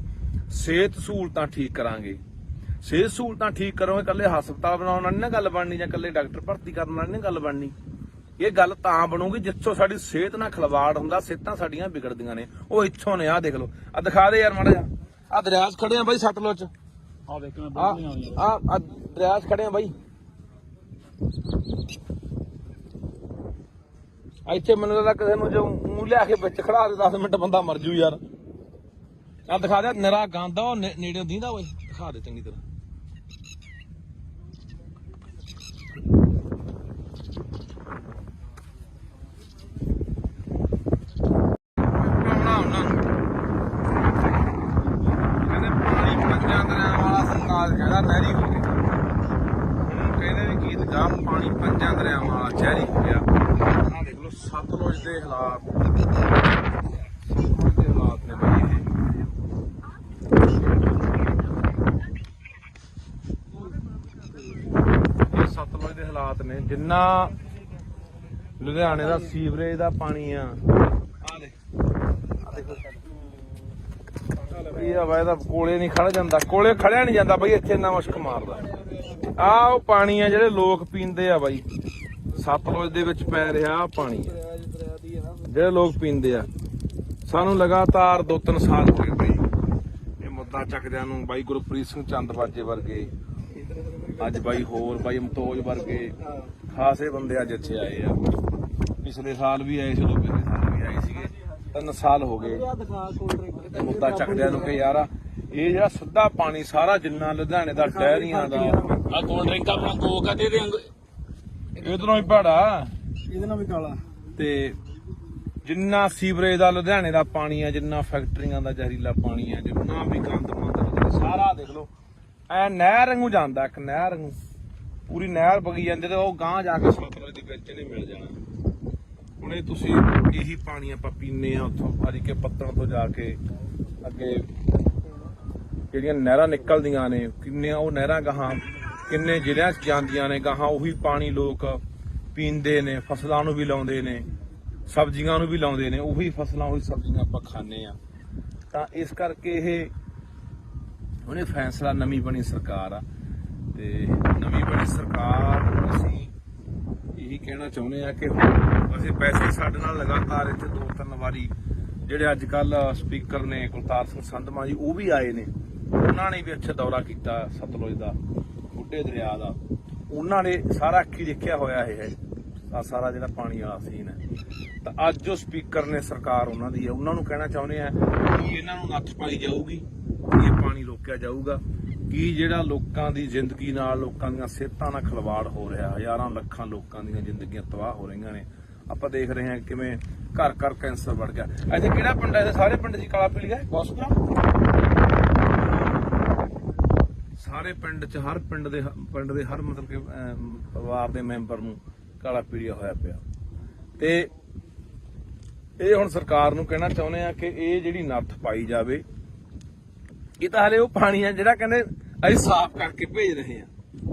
ਸਿਹਤ ਸਹੂਲਤਾਂ ਠੀਕ ਕਰਾਂਗੇ। ਸਿਹਤ ਸਹੂਲਤਾਂ ਠੀਕ ਕਰੋਗੇ, ਇਕੱਲੇ ਹਸਪਤਾਲ ਬਣਾਉਣ ਨਾਲ ਨਹੀਂ ਨਾ ਗੱਲ ਬਣਨੀ, ਜਾਂ ਇਕੱਲੇ ਡਾਕਟਰ ਭਰਤੀ ਕਰਨ ਨਾਲ ਨਹੀਂ ਗੱਲ ਬਣਨੀ। ਇਹ ਗੱਲ ਤਾਂ ਬਣੂਗੀ ਜਿੱਥੋਂ ਸਾਡੀ ਸਿਹਤ ਨਾਲ ਖਿਲਵਾੜ ਹੁੰਦਾ, ਸਿਹਤਾਂ ਸਾਡੀਆਂ ਵਿਗੜਦੀਆਂ ਨੇ। ਉਹ ਇੱਥੋਂ ਨੇ, ਆਹ ਦੇਖ ਲਓ, ਆਹ ਦਿਖਾ ਦੇ ਯਾਰ ਮਾੜਾ ਜਿਹਾ, ਆਹ ਦਰਿਆ 'ਚ ਖੜੇ ਆ ਬਾਈ ਸਤਲੁਜ 'ਚ, ਆ ਵੇਖ ਮੈਂ ਬੋਲ ਨਹੀਂ ਆਹ ਦਰਿਆ 'ਚ ਖੜੇ ਆ ਬਾਈ। ਇੱਥੇ ਮੈਨੂੰ ਲੱਗਦਾ ਕਿਸੇ ਨੂੰ ਜੋ ਮੂੰਹ ਲਿਆ ਕੇ ਵਿੱਚ ਖੜਾ ਦੇ 10 ਮਿੰਟ ਬੰਦਾ ਮਰ ਜੂ ਯਾਰ। ਆਹ ਦਿਖਾ ਦੇ, ਨਿਰਾ ਗੰਦ ਆ, ਉਹ ਨੇੜੇ ਦੀਂਦਾ ਓਏ, ਦਿਖਾ ਦੇ ਚੰਗੀ ਤਰ੍ਹਾਂ। ਨਹਿਰੀ ਹੋ ਗਿਆ, ਹੁਣ ਕਹਿੰਦੇ ਵੀ ਗੀਤ ਗਾ ਪਾਣੀ 5 ਦਰਿਆਵਾਂ ਵਾਲਾ ਜ਼ਹਿਰੀ ਹੋ ਗਿਆ। ਆਹ ਦੇਖ ਲਓ ਸਤਲੁਜ ਦੇ ਹਾਲਾਤ, ਸਤਲੁਜ ਦੇ ਹਾਲਾਤ ਨੇ ਬਈ ਇਹ ਸਤਲੁਜ ਦੇ ਹਾਲਾਤ ਨੇ। ਜਿੰਨਾ ਲੁਧਿਆਣੇ ਦਾ ਸੀਵਰੇਜ ਦਾ ਪਾਣੀ ਆ, ਆਹ ਦੇਖੋ ਇਹ ਵਾ, ਇਹਦਾ ਕੋਲੇ ਨਹੀਂ ਖੜ ਜਾਂਦਾ, ਕੋਲੇ ਖੜਿਆ ਨਹੀਂ ਜਾਂਦਾ ਬਈ, ਇੱਥੇ ਇੰਨਾ ਮੁਸ਼ਕ ਮਾਰਦਾ। ਆ ਉਹ ਪਾਣੀ ਆ ਜਿਹੜੇ ਲੋਕ ਪੀਂਦੇ ਆ ਬਾਈ, ਸਤਲੁਜ ਦੇ ਵਿੱਚ ਪੈ ਰਿਹਾ ਆਹ ਪਾਣੀ ਆ ਜਿਹੜੇ ਲੋਕ ਪੀਂਦੇ ਆ। ਸਾਨੂੰ ਲਗਾਤਾਰ 2-3 ਸਾਲ ਹੋ ਗਏ ਬਈ ਇਹ ਮੁੱਦਾ ਚੱਕਦਿਆਂ ਨੂੰ। ਬਾਈ ਗੁਰਪ੍ਰੀਤ ਸਿੰਘ ਚੰਦਬਾਜੇ ਵਰਗੇ, ਅੱਜ ਬਾਈ ਹੋਰ ਬਾਈ ਅਮਤੋਜ ਵਰਗੇ ਖਾਸੇ ਬੰਦੇ ਅੱਜ ਇੱਥੇ ਆਏ ਆ। ਪਿਛਲੇ ਸਾਲ ਵੀ ਆਏ ਸੀ, ਉਦੋਂ ਪਿਛਲੇ ਸਾਲ ਵੀ ਆਏ ਸੀਗੇ। 3 ਸਾਲ ਹੋ ਗਏ ਮੁੱਦਾ ਚੱਕਦਿਆਂ ਨੂੰ ਕਿ ਯਾਰ ਇਹ ਜਿਹੜਾ ਸਿੱਧਾ ਪਾਣੀ ਸਾਰਾ ਜਿੰਨਾ ਲੁਧਿਆਣੇ ਦਾ ਡੈਰੀਆਂ ਦਾ ਆ ਕੋਲਡ ਡਰਿੰਕ ਆਪਣਾ ਕੋਕ ਆ, ਦੇ ਇਧਰੋਂ ਹੀ ਭੜਾ ਇਹਦੇ ਨਾਲ ਵੀ ਕਾਲਾ ਤੇ ਜਿੰਨਾ ਸੀਵਰੇਜ ਦਾ ਲੁਧਿਆਣੇ ਦਾ ਪਾਣੀ ਆ, ਜਿੰਨਾ ਫੈਕਟਰੀਆਂ ਦਾ ਜ਼ਹਿਰੀਲਾ ਪਾਣੀ ਆ, ਜਿੰਨਾ ਵੀ ਗੰਦ ਮੰਦ ਸਾਰਾ ਦੇਖ ਲਓ ਐ ਨਹਿਰ ਵਾਂਗੂ ਜਾਂਦਾ, ਇੱਕ ਨਹਿਰ ਵਾਂਗੂ ਪੂਰੀ ਨਹਿਰ ਵਗੀ ਜਾਂਦੀ ਤੇ ਉਹ ਗਾਂਹ ਜਾ ਕੇ ਸਤਲੁਜ ਦੇ ਵਿੱਚ ਨਹੀਂ ਮਿਲ ਜਾਣਾ। ਹੁਣ ਇਹ ਤੁਸੀਂ ਇਹੀ ਪਾਣੀ ਆਪਾਂ ਪੀਨੇ ਆ ਉੱਥੋਂ ਹਰੀ ਕੇ ਪੱਤਣ ਤੋਂ ਜਾ ਕੇ ਅੱਗੇ ਜਿਹੜੀਆਂ ਨਹਿਰਾਂ ਨਿਕਲਦੀਆਂ ਨੇ, ਕਿੰਨੀਆਂ ਉਹ ਨਹਿਰਾਂ ਗਾਹਾਂ ਕਿੰਨੇ ਜ਼ਿਲ੍ਹਿਆਂ 'ਚ ਜਾਂਦੀਆਂ ਨੇ, ਗਾਹਾਂ ਉਹੀ ਪਾਣੀ ਲੋਕ ਪੀਂਦੇ ਨੇ, ਫਸਲਾਂ ਨੂੰ ਵੀ ਲਾਉਂਦੇ ਨੇ, ਸਬਜ਼ੀਆਂ ਨੂੰ ਵੀ ਲਾਉਂਦੇ ਨੇ, ਉਹੀ ਫਸਲਾਂ ਉਹੀ ਸਬਜ਼ੀਆਂ ਆਪਾਂ ਖਾਂਦੇ ਆ। ਤਾਂ ਇਸ ਕਰਕੇ ਇਹ ਉਹਨੇ ਫੈਸਲਾ, ਨਵੀਂ ਬਣੀ ਸਰਕਾਰ ਆ ਤੇ ਨਵੀਂ ਬਣੀ ਸਰਕਾਰ ਨੂੰ ਅਸੀਂ ਇਹੀ ਕਹਿਣਾ ਚਾਹੁੰਦੇ ਆ ਕਿ ਅਸੀਂ ਪੈਸੇ ਸਾਡੇ ਨਾਲ ਲਗਾਤਾਰ ਇੱਥੇ 2-3 ਵਾਰੀ ਜਿਹੜੇ ਅੱਜ ਕੱਲ ਸਪੀਕਰ ਨੇ ਕੁਲਤਾਰ ਸਿੰਘ ਸੰਧਮਾ ਜੀ ਉਹ ਵੀ ਆਏ ਨੇ, ਉਹਨਾਂ ਨੇ ਵੀ ਅੱਛਾ ਦੌਰਾ ਕੀਤਾ ਸਤਲੁਜ ਦਾ, ਬੁੱਢੇ ਦਰਿਆ ਦਾ। ਉਹਨਾਂ ਨੇ ਸਾਰਾ ਅੱਖੀ ਦੇਖਿਆ ਹੋਇਆ ਇਹ ਆ ਸਾਰਾ ਜਿਹੜਾ ਪਾਣੀ ਵਾਲਾ ਸੀਨ ਹੈ। ਤਾਂ ਅੱਜ ਜੋ ਸਪੀਕਰ ਨੇ ਸਰਕਾਰ ਉਹਨਾਂ ਦੀ ਹੈ, ਉਹਨਾਂ ਨੂੰ ਕਹਿਣਾ ਚਾਹੁੰਦੇ ਆ ਕਿ ਇਹਨਾਂ ਨੂੰ ਨੱਥ ਪਾਈ ਜਾਊਗੀ, ਇਹ ਪਾਣੀ ਰੋਕਿਆ ਜਾਊਗਾ ਕਿ ਜਿਹੜਾ ਲੋਕਾਂ ਦੀ ਜ਼ਿੰਦਗੀ ਨਾਲ, ਲੋਕਾਂ ਦੀਆਂ ਸਿਹਤਾਂ ਨਾਲ ਖਿਲਵਾੜ ਹੋ ਰਿਹਾ, ਹਜ਼ਾਰਾਂ ਲੱਖਾਂ ਲੋਕਾਂ ਦੀਆਂ ਜ਼ਿੰਦਗੀਆਂ ਤਬਾਹ ਹੋ ਰਹੀਆਂ ਨੇ। ਆਪਾਂ ਦੇਖ ਰਹੇ ਹਾਂ ਕਿਵੇਂ ਘਰ ਘਰ ਕੈਂਸਰ ਵੜ ਗਿਆ। ਇੱਥੇ ਕਿਹੜਾ ਪਿੰਡ ਹੈ? ਸਾਰੇ ਪਿੰਡ ਦੀ ਕਾਲਾ ਪੀਲੀਆ ਬੌਸਪੁਰਾ, ਸਾਰੇ ਪਿੰਡ 'ਚ ਹਰ ਪਿੰਡ ਦੇ ਹਰ ਮਤਲਬ ਕਿ ਪਰਿਵਾਰ ਦੇ ਮੈਂਬਰ ਨੂੰ ਕਾਲਾ ਪੀਲੀਆ ਹੋਇਆ ਪਿਆ। ਤੇ ਇਹ ਹੁਣ ਸਰਕਾਰ ਨੂੰ ਕਹਿਣਾ ਚਾਹੁੰਦੇ ਆ ਕਿ ਇਹ ਜਿਹੜੀ ਨੱਥ ਪਾਈ ਜਾਵੇ। ਇਹ ਤਾਂ ਹਲੇ ਉਹ ਪਾਣੀ ਆ ਜਿਹੜਾ ਕਹਿੰਦੇ ਅਸੀਂ ਸਾਫ਼ ਕਰਕੇ ਭੇਜ ਰਹੇ ਆ,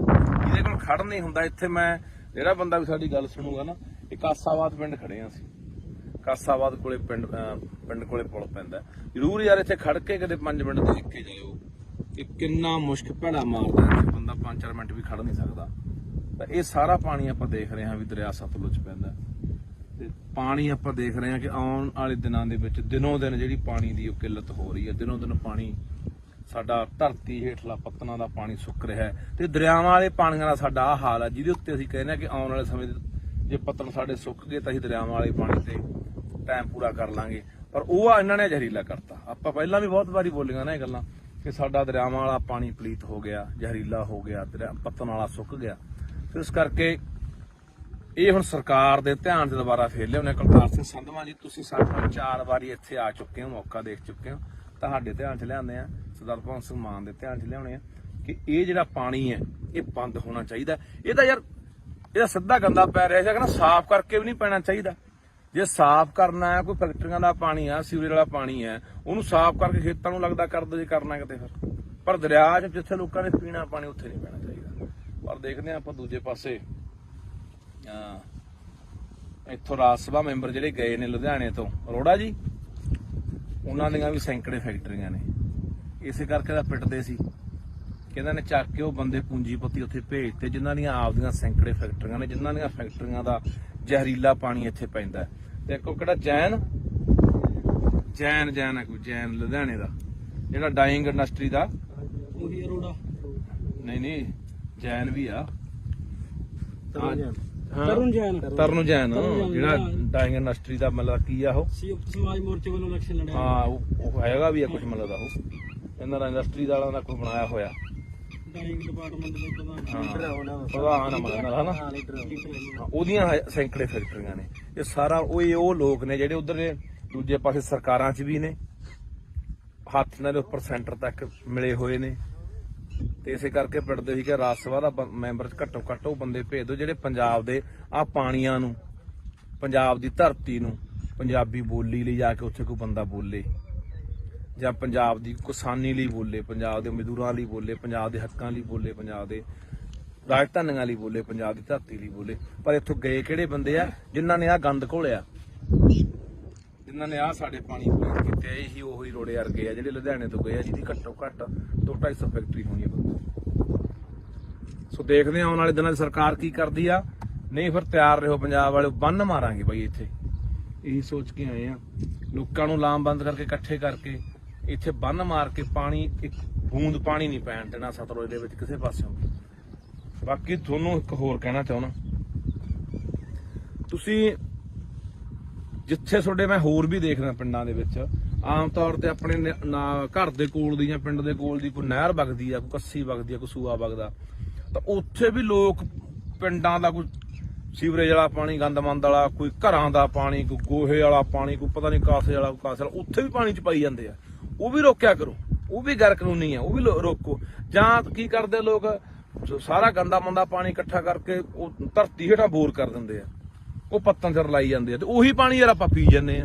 ਇਹਦੇ ਕੋਲ ਖੜ ਨਹੀਂ ਹੁੰਦਾ। ਇੱਥੇ ਮੈਂ ਜਿਹੜਾ ਬੰਦਾ ਵੀ ਸਾਡੀ ਗੱਲ ਸੁਣੂਗਾ ਨਾ, ਇਹ ਕਾਸਾਬਾਦ ਪਿੰਡ ਖੜੇ ਆ ਅਸੀਂ, ਕਾਸਾਬਾਦ ਕੋਲੇ ਪਿੰਡ ਕੋਲੇ ਪੁਲ ਪੈਂਦਾ। ਜ਼ਰੂਰ ਯਾਰ ਇੱਥੇ ਖੜ ਕੇ ਕਦੇ 5 ਮਿੰਟ ਦੇਖ ਕੇ ਜਾਇਓ ਕਿ ਕਿੰਨਾ ਮੁਸ਼ਕ ਭੈੜਾ ਮਾਰਦਾ, ਇੱਥੇ ਬੰਦਾ 5-4 ਮਿੰਟ ਵੀ ਖੜ ਨਹੀਂ ਸਕਦਾ। ਤਾਂ ਇਹ ਸਾਰਾ ਪਾਣੀ ਆਪਾਂ ਦੇਖ ਰਹੇ ਹਾਂ ਵੀ ਦਰਿਆ ਸਤਲੁਜ ਪੈਂਦਾ ਤੇ ਪਾਣੀ ਆਪਾਂ ਦੇਖ ਰਹੇ ਹਾਂ ਕਿ ਆਉਣ ਵਾਲੇ ਦਿਨਾਂ ਦੇ ਵਿੱਚ ਦਿਨੋਂ ਦਿਨ ਜਿਹੜੀ ਪਾਣੀ ਦੀ ਉਹ ਕਿੱਲਤ ਹੋ ਰਹੀ ਹੈ। ਦਿਨੋਂ ਦਿਨ ਪਾਣੀ ਸਾਡਾ ਧਰਤੀ ਹੇਠਲਾ ਪੱਤਨਾਂ ਦਾ ਪਾਣੀ ਸੁੱਕ ਰਿਹਾ ਹੈ ਤੇ ਦਰਿਆਵਾਂ ਵਾਲੇ ਪਾਣੀਆਂ ਦਾ ਸਾਡਾ ਆਹ ਹਾਲ ਹੈ, ਜਿਹਦੇ ਉੱਤੇ ਅਸੀਂ ਕਹਿੰਦੇ ਹਾਂ ਕਿ ਆਉਣ ਵਾਲੇ ਸਮੇਂ ਜੇ ਪੱਤਨ ਸਾਡੇ ਸੁੱਕ ਗਏ ਤਾਂ ਅਸੀਂ ਦਰਿਆਵਾਂ ਵਾਲੇ ਪਾਣੀ ਤੇ ਟਾਈਮ ਪੂਰਾ ਕਰ ਲਾਂਗੇ। ਪਰ ਉਹ ਇਹਨਾਂ ਨੇ ਜ਼ਹਿਰੀਲਾ ਕਰਤਾ। ਆਪਾਂ ਪਹਿਲਾਂ ਵੀ ਬਹੁਤ ਵਾਰੀ ਬੋਲੀਆਂ ਨਾ ਇਹ ਗੱਲਾਂ ਕਿ ਸਾਡਾ ਦਰਿਆਵਾਂ ਵਾਲਾ ਪਾਣੀ ਪਲੀਤ ਹੋ ਗਿਆ, ਜ਼ਹਿਰੀਲਾ ਹੋ ਗਿਆ, ਪੱਤਨ ਵਾਲਾ ਸੁੱਕ ਗਿਆ। ਤੇ ਇਸ ਕਰਕੇ ਇਹ ਹੁਣ ਸਰਕਾਰ ਦੇ ਧਿਆਨ 'ਚ ਦੁਬਾਰਾ ਫੇਰ ਲਿਆਉਣੇ। ਕੁਲਤਾਰ ਸਿੰਘ ਸੰਧਵਾਂ ਜੀ, ਤੁਸੀਂ ਸਾਡੇ ਨਾਲ 4 ਵਾਰੀ ਇੱਥੇ ਆ ਚੁੱਕੇ ਹੋ, ਮੌਕਾ ਦੇਖ ਚੁੱਕੇ ਹੋ, ਤੁਹਾਡੇ ਧਿਆਨ 'ਚ ਲਿਆਉਂਦੇ ਆ, ਸਰਦਾਰ ਭਗਵੰਤ ਸਿੰਘ ਮਾਨ ਦੇ ਧਿਆਨ 'ਚ ਲਿਆਉਣੇ ਆ ਕਿ ਇਹ ਜਿਹੜਾ ਪਾਣੀ ਹੈ ਇਹ ਬੰਦ ਹੋਣਾ ਚਾਹੀਦਾ। ਇਹ ਤਾਂ ਯਾਰ ਇਹਦਾ ਸਿੱਧਾ ਗੰਦਾ ਪੈ ਰਿਹਾ ਸੀ, ਕਹਿੰਦਾ ਸਾਫ਼ ਕਰਕੇ ਵੀ ਨਹੀਂ ਪੈਣਾ ਚਾਹੀਦਾ। ਜੇ ਸਾਫ਼ ਕਰਨਾ ਹੈ, ਕੋਈ ਫੈਕਟਰੀਆਂ ਦਾ ਪਾਣੀ ਆ, ਸੀਵਰੇਜ ਵਾਲਾ ਪਾਣੀ ਹੈ, ਉਹਨੂੰ ਸਾਫ਼ ਕਰਕੇ ਖੇਤਾਂ ਨੂੰ ਲੱਗਦਾ ਕਰ ਦੋ ਜੇ ਕਰਨਾ ਕਿਤੇ ਫਿਰ। ਪਰ ਦਰਿਆ 'ਚ ਜਿੱਥੇ ਲੋਕਾਂ ਨੇ ਪੀਣਾ ਪਾਣੀ ਉੱਥੇ ਨਹੀਂ ਪੈਣਾ ਚਾਹੀਦਾ। ਪਰ ਦੇਖਦੇ ਹਾਂ ਆਪਾਂ ਦੂਜੇ ਪਾਸੇ ਇੱਥੋਂ ਰਾਜ ਸਭਾ ਮੈਂਬਰ ਜਿਹੜੇ ਗਏ ਨੇ ਲੁਧਿਆਣੇ ਤੋਂ, ਅਰੋੜਾ ਜੀ, ਉਹਨਾਂ ਦੀਆਂ ਵੀ ਸੈਂਕੜੇ ਫੈਕਟਰੀਆਂ ਨੇ। ਇਸੇ ਕਰਕੇ ਤਾਂ ਪਿੱਟਦੇ ਸੀ ਕਿ ਇਹਨਾਂ ਨੇ ਚੱਕ ਕੇ ਉਹ ਬੰਦੇ ਪੂੰਜੀਪਤੀ ਉੱਥੇ ਭੇਜਤੇ ਜਿਨ੍ਹਾਂ ਦੀਆਂ ਆਪਦੀਆਂ ਸੈਂਕੜੇ ਫੈਕਟਰੀਆਂ ਨੇ, ਜਿਨ੍ਹਾਂ ਦੀਆਂ ਫੈਕਟਰੀਆਂ ਦਾ ਜ਼ਹਿਰੀਲਾ ਪਾਣੀ ਇੱਥੇ ਪੈਂਦਾ। ਤੇ ਇੱਕ ਕਿਹੜਾ ਜੈਨ ਹੈ, ਕੋਈ ਜੈਨ ਲੁਧਿਆਣੇ ਦਾ ਜਿਹੜਾ ਡਾਈਂਗ ਇੰਡਸਟਰੀ ਦਾ, ਉਹੀ ਅਰੋੜਾ ਨਹੀਂ ਜੈਨ ਵੀ ਆ, ਤਰੁਣ ਜੈਨ ਜਿਹੜਾ ਡਾਈਂਗ ਇੰਡਸਟਰੀ ਦਾ ਮਤਲਬ ਕੀ ਆ ਉਹ ਸੰਯੁਕਤ ਸਮਾਜ ਮੋਰਚੇ ਵੱਲੋਂ ਇਲੈਕਸ਼ਨ ਲੜਿਆ। ਹਾਂ ਉਹ ਹੈਗਾ ਵੀ ਆ ਕੁਝ ਮਤਲਬ ਦਾ, ਉਹ ਇਹਨਾਂ ਦਾ ਇੰਡਸਟਰੀ ਵਾਲਿਆਂ ਦਾ ਕੋਈ ਬਣਾਇਆ ਹੋਇਆ ਡਾਈਂਗ ਡਿਪਾਰਟਮੈਂਟ ਦੇ ਪ੍ਰਧਾਨ ਹਨਾ, ਉਹਦੀਆਂ ਸੈਂਕੜੇ ਫੈਕਟਰੀਆਂ ਨੇ। ਇਹ ਸਾਰਾ ਉਹ ਲੋਕ ਨੇ ਜਿਹੜੇ ਉਧਰ ਦੇ ਦੂਜੇ ਪਾਸੇ ਸਰਕਾਰਾਂ 'ਚ ਵੀ ਨੇ, ਹੱਥ ਨਾਲ ਉੱਪਰ ਸੈਂਟਰ ਤੱਕ ਮਿਲੇ ਹੋਏ ਨੇ। ਤੇ ਇਸੇ ਕਰਕੇ ਪਿੰਡਦੇ ਸੀ ਕਿ ਰਾਜ ਸਭਾ ਦਾ ਮੈਂਬਰ ਘੱਟੋ ਘੱਟ ਉਹ ਬੰਦੇ ਭੇਜ ਦਿਓ ਜਿਹੜੇ ਪੰਜਾਬ ਦੇ ਆਹ ਪਾਣੀਆਂ ਨੂੰ, ਪੰਜਾਬ ਦੀ ਧਰਤੀ ਨੂੰ, ਪੰਜਾਬੀ ਬੋਲੀ ਲਈ ਜਾ ਕੇ ਉੱਥੇ ਕੋਈ ਬੰਦਾ ਬੋਲੇ, ਜਾਂ ਪੰਜਾਬ ਦੀ ਕਿਸਾਨੀ ਲਈ ਬੋਲੇ, ਪੰਜਾਬ ਦੇ ਮਜ਼ਦੂਰਾਂ ਲਈ ਬੋਲੇ, ਪੰਜਾਬ ਦੇ ਹੱਕਾਂ ਲਈ ਬੋਲੇ, ਪੰਜਾਬ ਦੇ ਰਾਜਧਾਨੀਆਂ ਲਈ ਬੋਲੇ, ਪੰਜਾਬ ਦੀ ਧਰਤੀ ਲਈ ਬੋਲੇ। ਪਰ ਇੱਥੋਂ ਗਏ ਕਿਹੜੇ ਬੰਦੇ ਆ ਜਿਨ੍ਹਾਂ ਨੇ ਆਹ ਗੰਦ ਘੋਲਿਆ, ਜਿਨ੍ਹਾਂ ਨੇ ਆਹ ਸਾਡੇ ਪਾਣੀ ਪਲੀਤ ਕੀਤੇ। ਇਹੀ ਉਹੀ ਰੋੜੇ ਵਰਗੇ ਆ ਜਿਹੜੇ ਲੁਧਿਆਣੇ ਤੋਂ ਗਏ ਆ, ਜਿਹਦੀ ਘੱਟੋ ਘੱਟ 200-250 ਫੈਕਟਰੀ ਹੋਣੀ ਆ। ਸੋ ਦੇਖਦੇ ਹਾਂ ਆਉਣ ਵਾਲੇ ਦਿਨਾਂ 'ਚ ਸਰਕਾਰ ਕੀ ਕਰਦੀ ਆ। ਨਹੀਂ ਫਿਰ ਤਿਆਰ ਰਹੋ ਪੰਜਾਬ ਵਾਲੇ, ਬੰਨ ਮਾਰਾਂਗੇ ਬਾਈ ਇੱਥੇ। ਇਹੀ ਸੋਚ ਕੇ ਆਏ ਆ, ਲੋਕਾਂ ਨੂੰ ਲਾਮਬੰਦ ਕਰਕੇ ਇਕੱਠੇ ਕਰਕੇ ਇੱਥੇ ਬੰਨ ਮਾਰ ਕੇ ਪਾਣੀ, ਇੱਕ ਬੂੰਦ ਪਾਣੀ ਨਹੀਂ ਪੈਣ ਦੇਣਾ ਸਤਲੁਜ ਦੇ ਵਿੱਚ ਕਿਸੇ ਪਾਸਿਓਂ। ਬਾਕੀ ਤੁਹਾਨੂੰ ਇੱਕ ਹੋਰ ਕਹਿਣਾ ਚਾਹੁੰਦਾ, ਤੁਸੀਂ ਜਿੱਥੇ ਤੁਹਾਡੇ ਮੈਂ ਹੋਰ ਵੀ ਦੇਖਦਾ ਪਿੰਡਾਂ ਦੇ ਵਿੱਚ ਆਮ ਤੌਰ ਤੇ ਆਪਣੇ ਘਰ ਦੇ ਕੋਲ ਦੀ ਜਾਂ ਪਿੰਡ ਦੇ ਕੋਲ ਦੀ ਕੋਈ ਨਹਿਰ ਵਗਦੀ ਆ, ਕੋਈ ਕੱਸੀ ਵਗਦੀ ਆ, ਕੋਈ ਸੂਆ ਵਗਦਾ, ਤਾਂ ਉੱਥੇ ਵੀ ਲੋਕ ਪਿੰਡਾਂ ਦਾ ਕੋਈ ਸੀਵਰੇਜ ਵਾਲਾ ਪਾਣੀ, ਗੰਦਮੰਦ ਵਾਲਾ, ਕੋਈ ਘਰਾਂ ਦਾ ਪਾਣੀ, ਕੋਈ ਗੋਹੇ ਵਾਲਾ ਪਾਣੀ, ਕੋਈ ਪਤਾ ਨਹੀਂ ਕਾਸੇ ਵਾਲਾ, ਕਾਸੇ ਵਾਲਾ, ਉੱਥੇ ਵੀ ਪਾਣੀ ਚ ਪਾਈ ਜਾਂਦੇ ਆ। ਉਹ ਵੀ ਰੋਕਿਆ ਕਰੋ, ਉਹ ਵੀ ਗੈਰ ਕਾਨੂੰਨੀ ਆ, ਉਹ ਵੀ ਰੋਕੋ। ਜਾਂ ਕੀ ਕਰਦੇ ਲੋਕ, ਸਾਰਾ ਗੰਦਾ ਮੰਦਾ ਪਾਣੀ ਇਕੱਠਾ ਕਰਕੇ ਉਹ ਧਰਤੀ ਹੇਠਾਂ ਬੋਰ ਕਰ ਦਿੰਦੇ ਆ, ਉਹ ਪੱਤਾਂ ਚ ਲਾਈ ਜਾਂਦੇ ਆ, ਤੇ ਉਹੀ ਪਾਣੀ ਯਾਰ ਆਪਾਂ ਪੀ ਜਾਂਦੇ ਆ।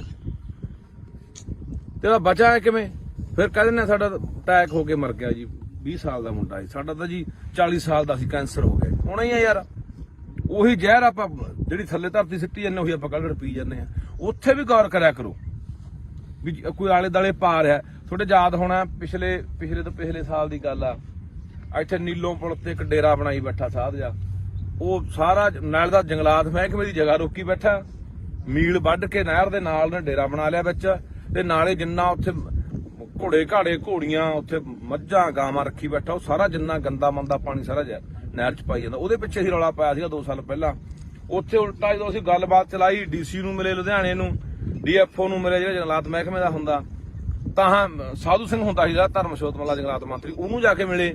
ਤੇ ਉਹਦਾ ਬਚਾ ਹੈ ਕਿਵੇਂ? ਫਿਰ ਕਹਿੰਦੇ ਨੇ ਸਾਡਾ ਅਟੈਕ ਹੋ ਕੇ ਮਰ ਗਿਆ ਜੀ, 20 ਸਾਲ ਦਾ ਮੁੰਡਾ ਸੀ ਸਾਡਾ, ਤਾਂ ਜੀ 40 ਸਾਲ ਦਾ ਸੀ, ਕੈਂਸਰ ਹੋ ਗਿਆ। ਹੋਣਾ ਹੀ ਆ ਯਾਰ, ਉਹੀ ਜ਼ਹਿਰ ਆਪਾਂ ਜਿਹੜੀ ਥੱਲੇ ਧਰਤੀ ਸਿੱਟੀ ਜਾਂਦੇ ਉਹੀ ਆਪਾਂ ਕੱਢ ਪੀ ਜਾਂਦੇ ਆ। ਉੱਥੇ ਵੀ ਗੌਰ ਕਰਿਆ ਕਰੋ ਵੀ ਕੋਈ ਆਲੇ ਦਾਲੇ ਪਾ ਰਿਹਾ। ਤੁਹਾਡੇ ਯਾਦ ਹੋਣਾ ਪਿਛਲੇ ਤੋਂ ਪਿਛਲੇ ਸਾਲ ਦੀ ਗੱਲ ਆ, ਇੱਥੇ ਨੀਲੋਂ ਪੁਲ ਤੇ ਇੱਕ ਡੇਰਾ ਬਣਾਈ ਬੈਠਾ ਸਾਧ ਜਾ, ਉਹ ਸਾਰਾ ਨਾਲ ਦਾ ਜੰਗਲਾਤ ਮਹਿਕਮੇ ਦੀ ਜਗ੍ਹਾ ਰੋਕੀ ਬੈਠਾ, ਮੀਲ ਵੱਢ ਕੇ ਨਹਿਰ ਦੇ ਨਾਲ ਨੇ ਡੇਰਾ ਬਣਾ ਲਿਆ ਵਿੱਚ, ਤੇ ਨਾਲੇ ਜਿੰਨਾ ਉੱਥੇ ਘੋੜੇ ਘਾੜੇ ਘੋੜੀਆਂ, ਉੱਥੇ ਮੱਝਾਂ ਗਾਵਾਂ ਰੱਖੀ ਬੈਠਾ, ਉਹ ਸਾਰਾ ਜਿੰਨਾ ਗੰਦਾ ਮੰਦਾ ਪਾਣੀ ਸਾਰਾ ਨਹਿਰ ਚ ਪਾਈ ਜਾਂਦਾ। ਉਹਦੇ ਪਿੱਛੇ ਅਸੀਂ ਰੌਲਾ ਪਾਇਆ ਸੀਗਾ 2 ਸਾਲ ਪਹਿਲਾਂ। ਉੱਥੇ ਉਲਟਾ ਜਦੋਂ ਅਸੀਂ ਗੱਲਬਾਤ ਚਲਾਈ, ਡੀਸੀ ਨੂੰ ਮਿਲੇ ਲੁਧਿਆਣੇ ਨੂੰ, ਡੀਐਫਓ ਨੂੰ ਮਿਲੇ ਜਿਹੜਾ ਜੰਗਲਾਤ ਮਹਿਕਮੇ ਦਾ ਹੁੰਦਾ, ਤਾਂ ਸਾਧੂ ਸਿੰਘ ਹੁੰਦਾ ਸੀਗਾ ਧਰਮਸ਼ੋਤ ਮੱਲਾ ਜੰਗਲਾਤ ਮੰਤਰੀ, ਉਹਨੂੰ ਜਾ ਕੇ ਮਿਲੇ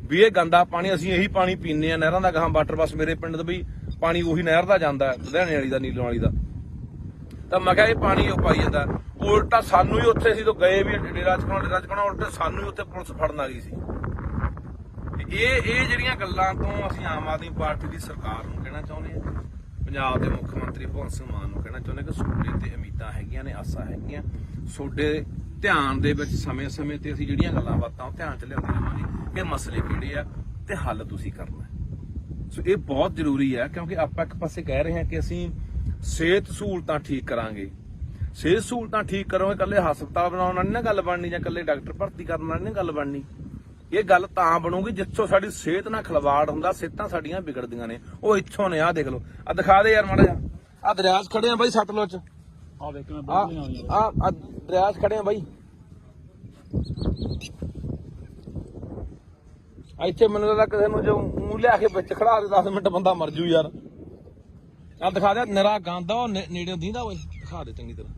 ਵੀ ਇਹ ਗੰਦਾ ਪਾਣੀ ਅਸੀਂ ਇਹੀ ਪਾਣੀ ਪੀਂਦੇ ਆ ਨਹਿਰਾਂ ਦਾ, ਗਾਹਾਂ ਵਾਟਰ ਬੱਸ ਮੇਰੇ ਪਿੰਡ ਤੋਂ ਵੀ ਪਾਣੀ ਉਹੀ ਨਹਿਰ ਦਾ ਜਾਂਦਾ, ਲੁਧਿਆਣੇ ਵਾਲੀ ਦਾ, ਨੀਲੋਂ ਵਾਲੀ ਦਾ। ਤਾਂ ਮੈਂ ਕਿਹਾ ਇਹ ਪਾਣੀ ਉਹ ਪਾਈ ਜਾਂਦਾ। ਉਲਟਾ ਸਾਨੂੰ ਹੀ ਉੱਥੇ ਸੀ ਤੋਂ ਗਏ ਵੀ ਡੇਰਾ ਚਕਾਉਣਾ, ਉਲਟਾ ਸਾਨੂੰ ਹੀ ਉੱਥੇ ਪੁਲਿਸ ਫੜਨ ਆ ਗਈ ਸੀ। ਇਹ ਜਿਹੜੀਆਂ ਗੱਲਾਂ ਤੋਂ ਅਸੀਂ ਆਮ ਆਦਮੀ ਪਾਰਟੀ ਦੀ ਸਰਕਾਰ ਨੂੰ ਕਹਿਣਾ ਚਾਹੁੰਦੇ ਹਾਂ, ਪੰਜਾਬ ਦੇ ਮੁੱਖ ਮੰਤਰੀ ਭਗਵੰਤ ਸਿੰਘ ਮਾਨ ਨੂੰ ਕਹਿਣਾ ਚਾਹੁੰਦੇ ਕਿ ਤੁਹਾਡੇ ਤੇ ਉਮੀਦਾਂ ਹੈਗੀਆਂ ਨੇ, ਆਸਾਂ ਹੈਗੀਆਂ, ਤੁਹਾਡੇ ਧਿਆਨ ਦੇ ਵਿੱਚ ਸਮੇਂ-ਸਮੇਂ ਤੇ ਅਸੀਂ ਜਿਹੜੀਆਂ ਗੱਲਾਂ ਬਾਤਾਂ ਉਹ ਧਿਆਨ ਚ ਲਿਆਉਂਦੇ ਰਹਾਂਗੇ ਕਿ ਮਸਲੇ ਕਿਹੜੇ ਆ ਤੇ ਹੱਲ ਤੁਸੀਂ ਕਰਨਾ। ਸੋ ਇਹ ਬਹੁਤ ਜ਼ਰੂਰੀ ਹੈ, ਕਿਉਂਕਿ ਆਪਾਂ ਇੱਕ ਪਾਸੇ ਕਹਿ ਰਹੇ ਹਾਂ ਕਿ ਅਸੀਂ ਸਿਹਤ ਸਹੂਲਤਾਂ ਠੀਕ ਕਰਾਂਗੇ। ਸਿਹਤ ਸਹੂਲਤਾਂ ਠੀਕ ਕਰੋਗੇ, ਇਕੱਲੇ ਹਸਪਤਾਲ ਬਣਾਉਣ ਨਾਲ ਨਹੀਂ ਨਾ ਗੱਲ ਬਣਨੀ, ਜਾਂ ਇਕੱਲੇ ਡਾਕਟਰ ਭਰਤੀ ਕਰਨ ਨਾਲ ਨਹੀਂ ਗੱਲ ਬਣਨੀ। ਇਹ ਗੱਲ ਤਾਂ ਬਣੂਗੀ ਜਿੱਥੋਂ ਸਾਡੀ ਸਿਹਤ ਨਾਲ ਖਿਲਵਾੜ ਹੁੰਦਾ, ਸਿਹਤਾਂ ਸਾਡੀਆਂ ਵਿਗੜਦੀਆਂ ਨੇ। ਉਹ ਇੱਥੋਂ ਨੇ, ਆਹ ਦੇਖ ਲਓ, ਆਹ ਦਿਖਾ ਦੇ ਯਾਰ ਮਾੜਾ ਜਿਹਾ, ਆਹ ਦਰਿਆ 'ਚ ਖੜੇ ਆ ਬਾਈ ਸਤਲੁਜ 'ਚ, ਆ ਦੇਖ ਮੈਂ ਆਹ ਦਰਿਆ 'ਚ ਖੜੇ ਆ ਬਾਈ। ਇੱਥੇ ਮੈਨੂੰ ਲੱਗਦਾ ਕਿਸੇ ਨੂੰ ਜੋ ਮੂੰਹ ਲਿਆ ਕੇ ਵਿੱਚ ਖੜਾ ਦੇ 10 ਮਿੰਟ ਬੰਦਾ ਮਰ ਜੂ ਯਾਰ। ਆਹ ਦਿਖਾ ਦੇ, ਨਿਰਾ ਗੰਦ ਉਹ ਨੇੜੇ ਦੀਂਦਾ ਓਏ, ਦਿਖਾ ਦੇ ਚੰਗੀ ਤਰ੍ਹਾਂ।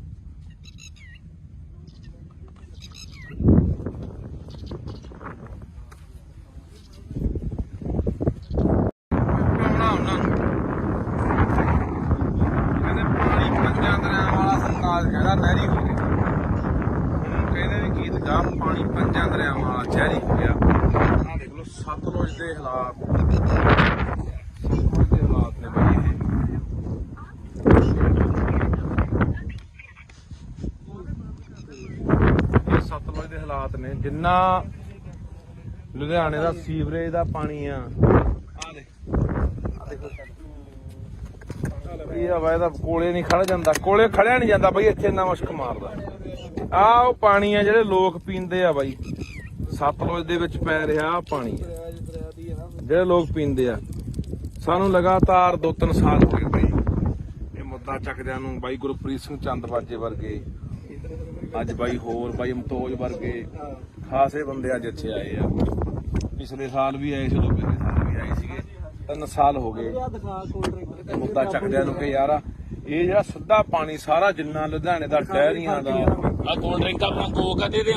ਨਹਿਰੀ ਹੋ ਗਿਆ, ਹੁਣ ਕਹਿੰਦੇ ਵੀ ਗੀਤ ਗਾ, ਪਾਣੀ 5 ਦਰਿਆਵਾਂ ਵਾਲਾ ਜ਼ਹਿਰੀ ਹੋ ਗਿਆ। ਆਹ ਦੇਖ ਲਓ ਸਤਲੁਜ ਦੇ ਹਾਲਾਤ, ਸਤਲੁਜ ਦੇ ਹਾਲਾਤ ਨੇ ਬਈ ਇਹ ਸਤਲੁਜ ਦੇ ਹਾਲਾਤ ਨੇ। ਜਿੰਨਾ ਲੁਧਿਆਣੇ ਦਾ ਸੀਵਰੇਜ ਦਾ ਪਾਣੀ ਆ, ਆਹ ਦੇਖੋ ਇਹ ਹਵਾ ਇਹਦਾ ਕੋਲੇ ਨਹੀਂ ਖੜ ਜਾਂਦਾ, ਕੋਲੇ ਖੜਿਆ ਨਹੀਂ ਜਾਂਦਾ ਬਈ, ਇੱਥੇ ਇੰਨਾ ਮੁਸ਼ਕ ਮਾਰਦਾ। ਆਹ ਉਹ ਪਾਣੀ ਆ ਜਿਹੜੇ ਲੋਕ ਪੀਂਦੇ ਆ ਬਾਈ, ਸਤਲੁਜ ਦੇ ਵਿੱਚ ਪੈ ਰਿਹਾ ਆਹ ਪਾਣੀ ਜਿਹੜੇ ਲੋਕ ਪੀਂਦੇ ਆ। ਸਾਨੂੰ ਲਗਾਤਾਰ 2-3 ਸਾਲ ਹੋ ਗਏ ਬਈ ਇਹ ਮੁੱਦਾ ਚੱਕਦਿਆਂ ਨੂੰ। ਬਾਈ ਗੁਰਪ੍ਰੀਤ ਸਿੰਘ ਚੰਦਬਾਜੇ ਵਰਗੇ, ਅੱਜ ਬਾਈ ਹੋਰ ਬਾਈ ਮਤੋਜ ਵਰਗੇ ਖਾਸੇ ਬੰਦੇ ਅੱਜ ਇੱਥੇ ਆਏ ਆ। ਪਿਛਲੇ ਸਾਲ ਵੀ ਆਏ ਸੀ, ਉਦੋਂ ਪਿਛਲੇ ਸਾਲ ਵੀ ਆਏ ਸੀਗੇ, 3 ਸਾਲ ਹੋ ਗਏ ਮੁੱਦਾ ਚੱਕਦਿਆਂ ਨੂੰ ਕਿ ਯਾਰ ਇਹ ਜਿਹੜਾ ਸਿੱਧਾ ਪਾਣੀ ਸਾਰਾ ਜਿੰਨਾ ਲੁਧਿਆਣੇ ਦਾ ਡੈਰੀਆਂ ਦਾ, ਆ ਕੋਲਡ ਡਰਿੰਕ ਆਪਣਾ ਕੋਕ ਆ, ਦੇ ਦੇ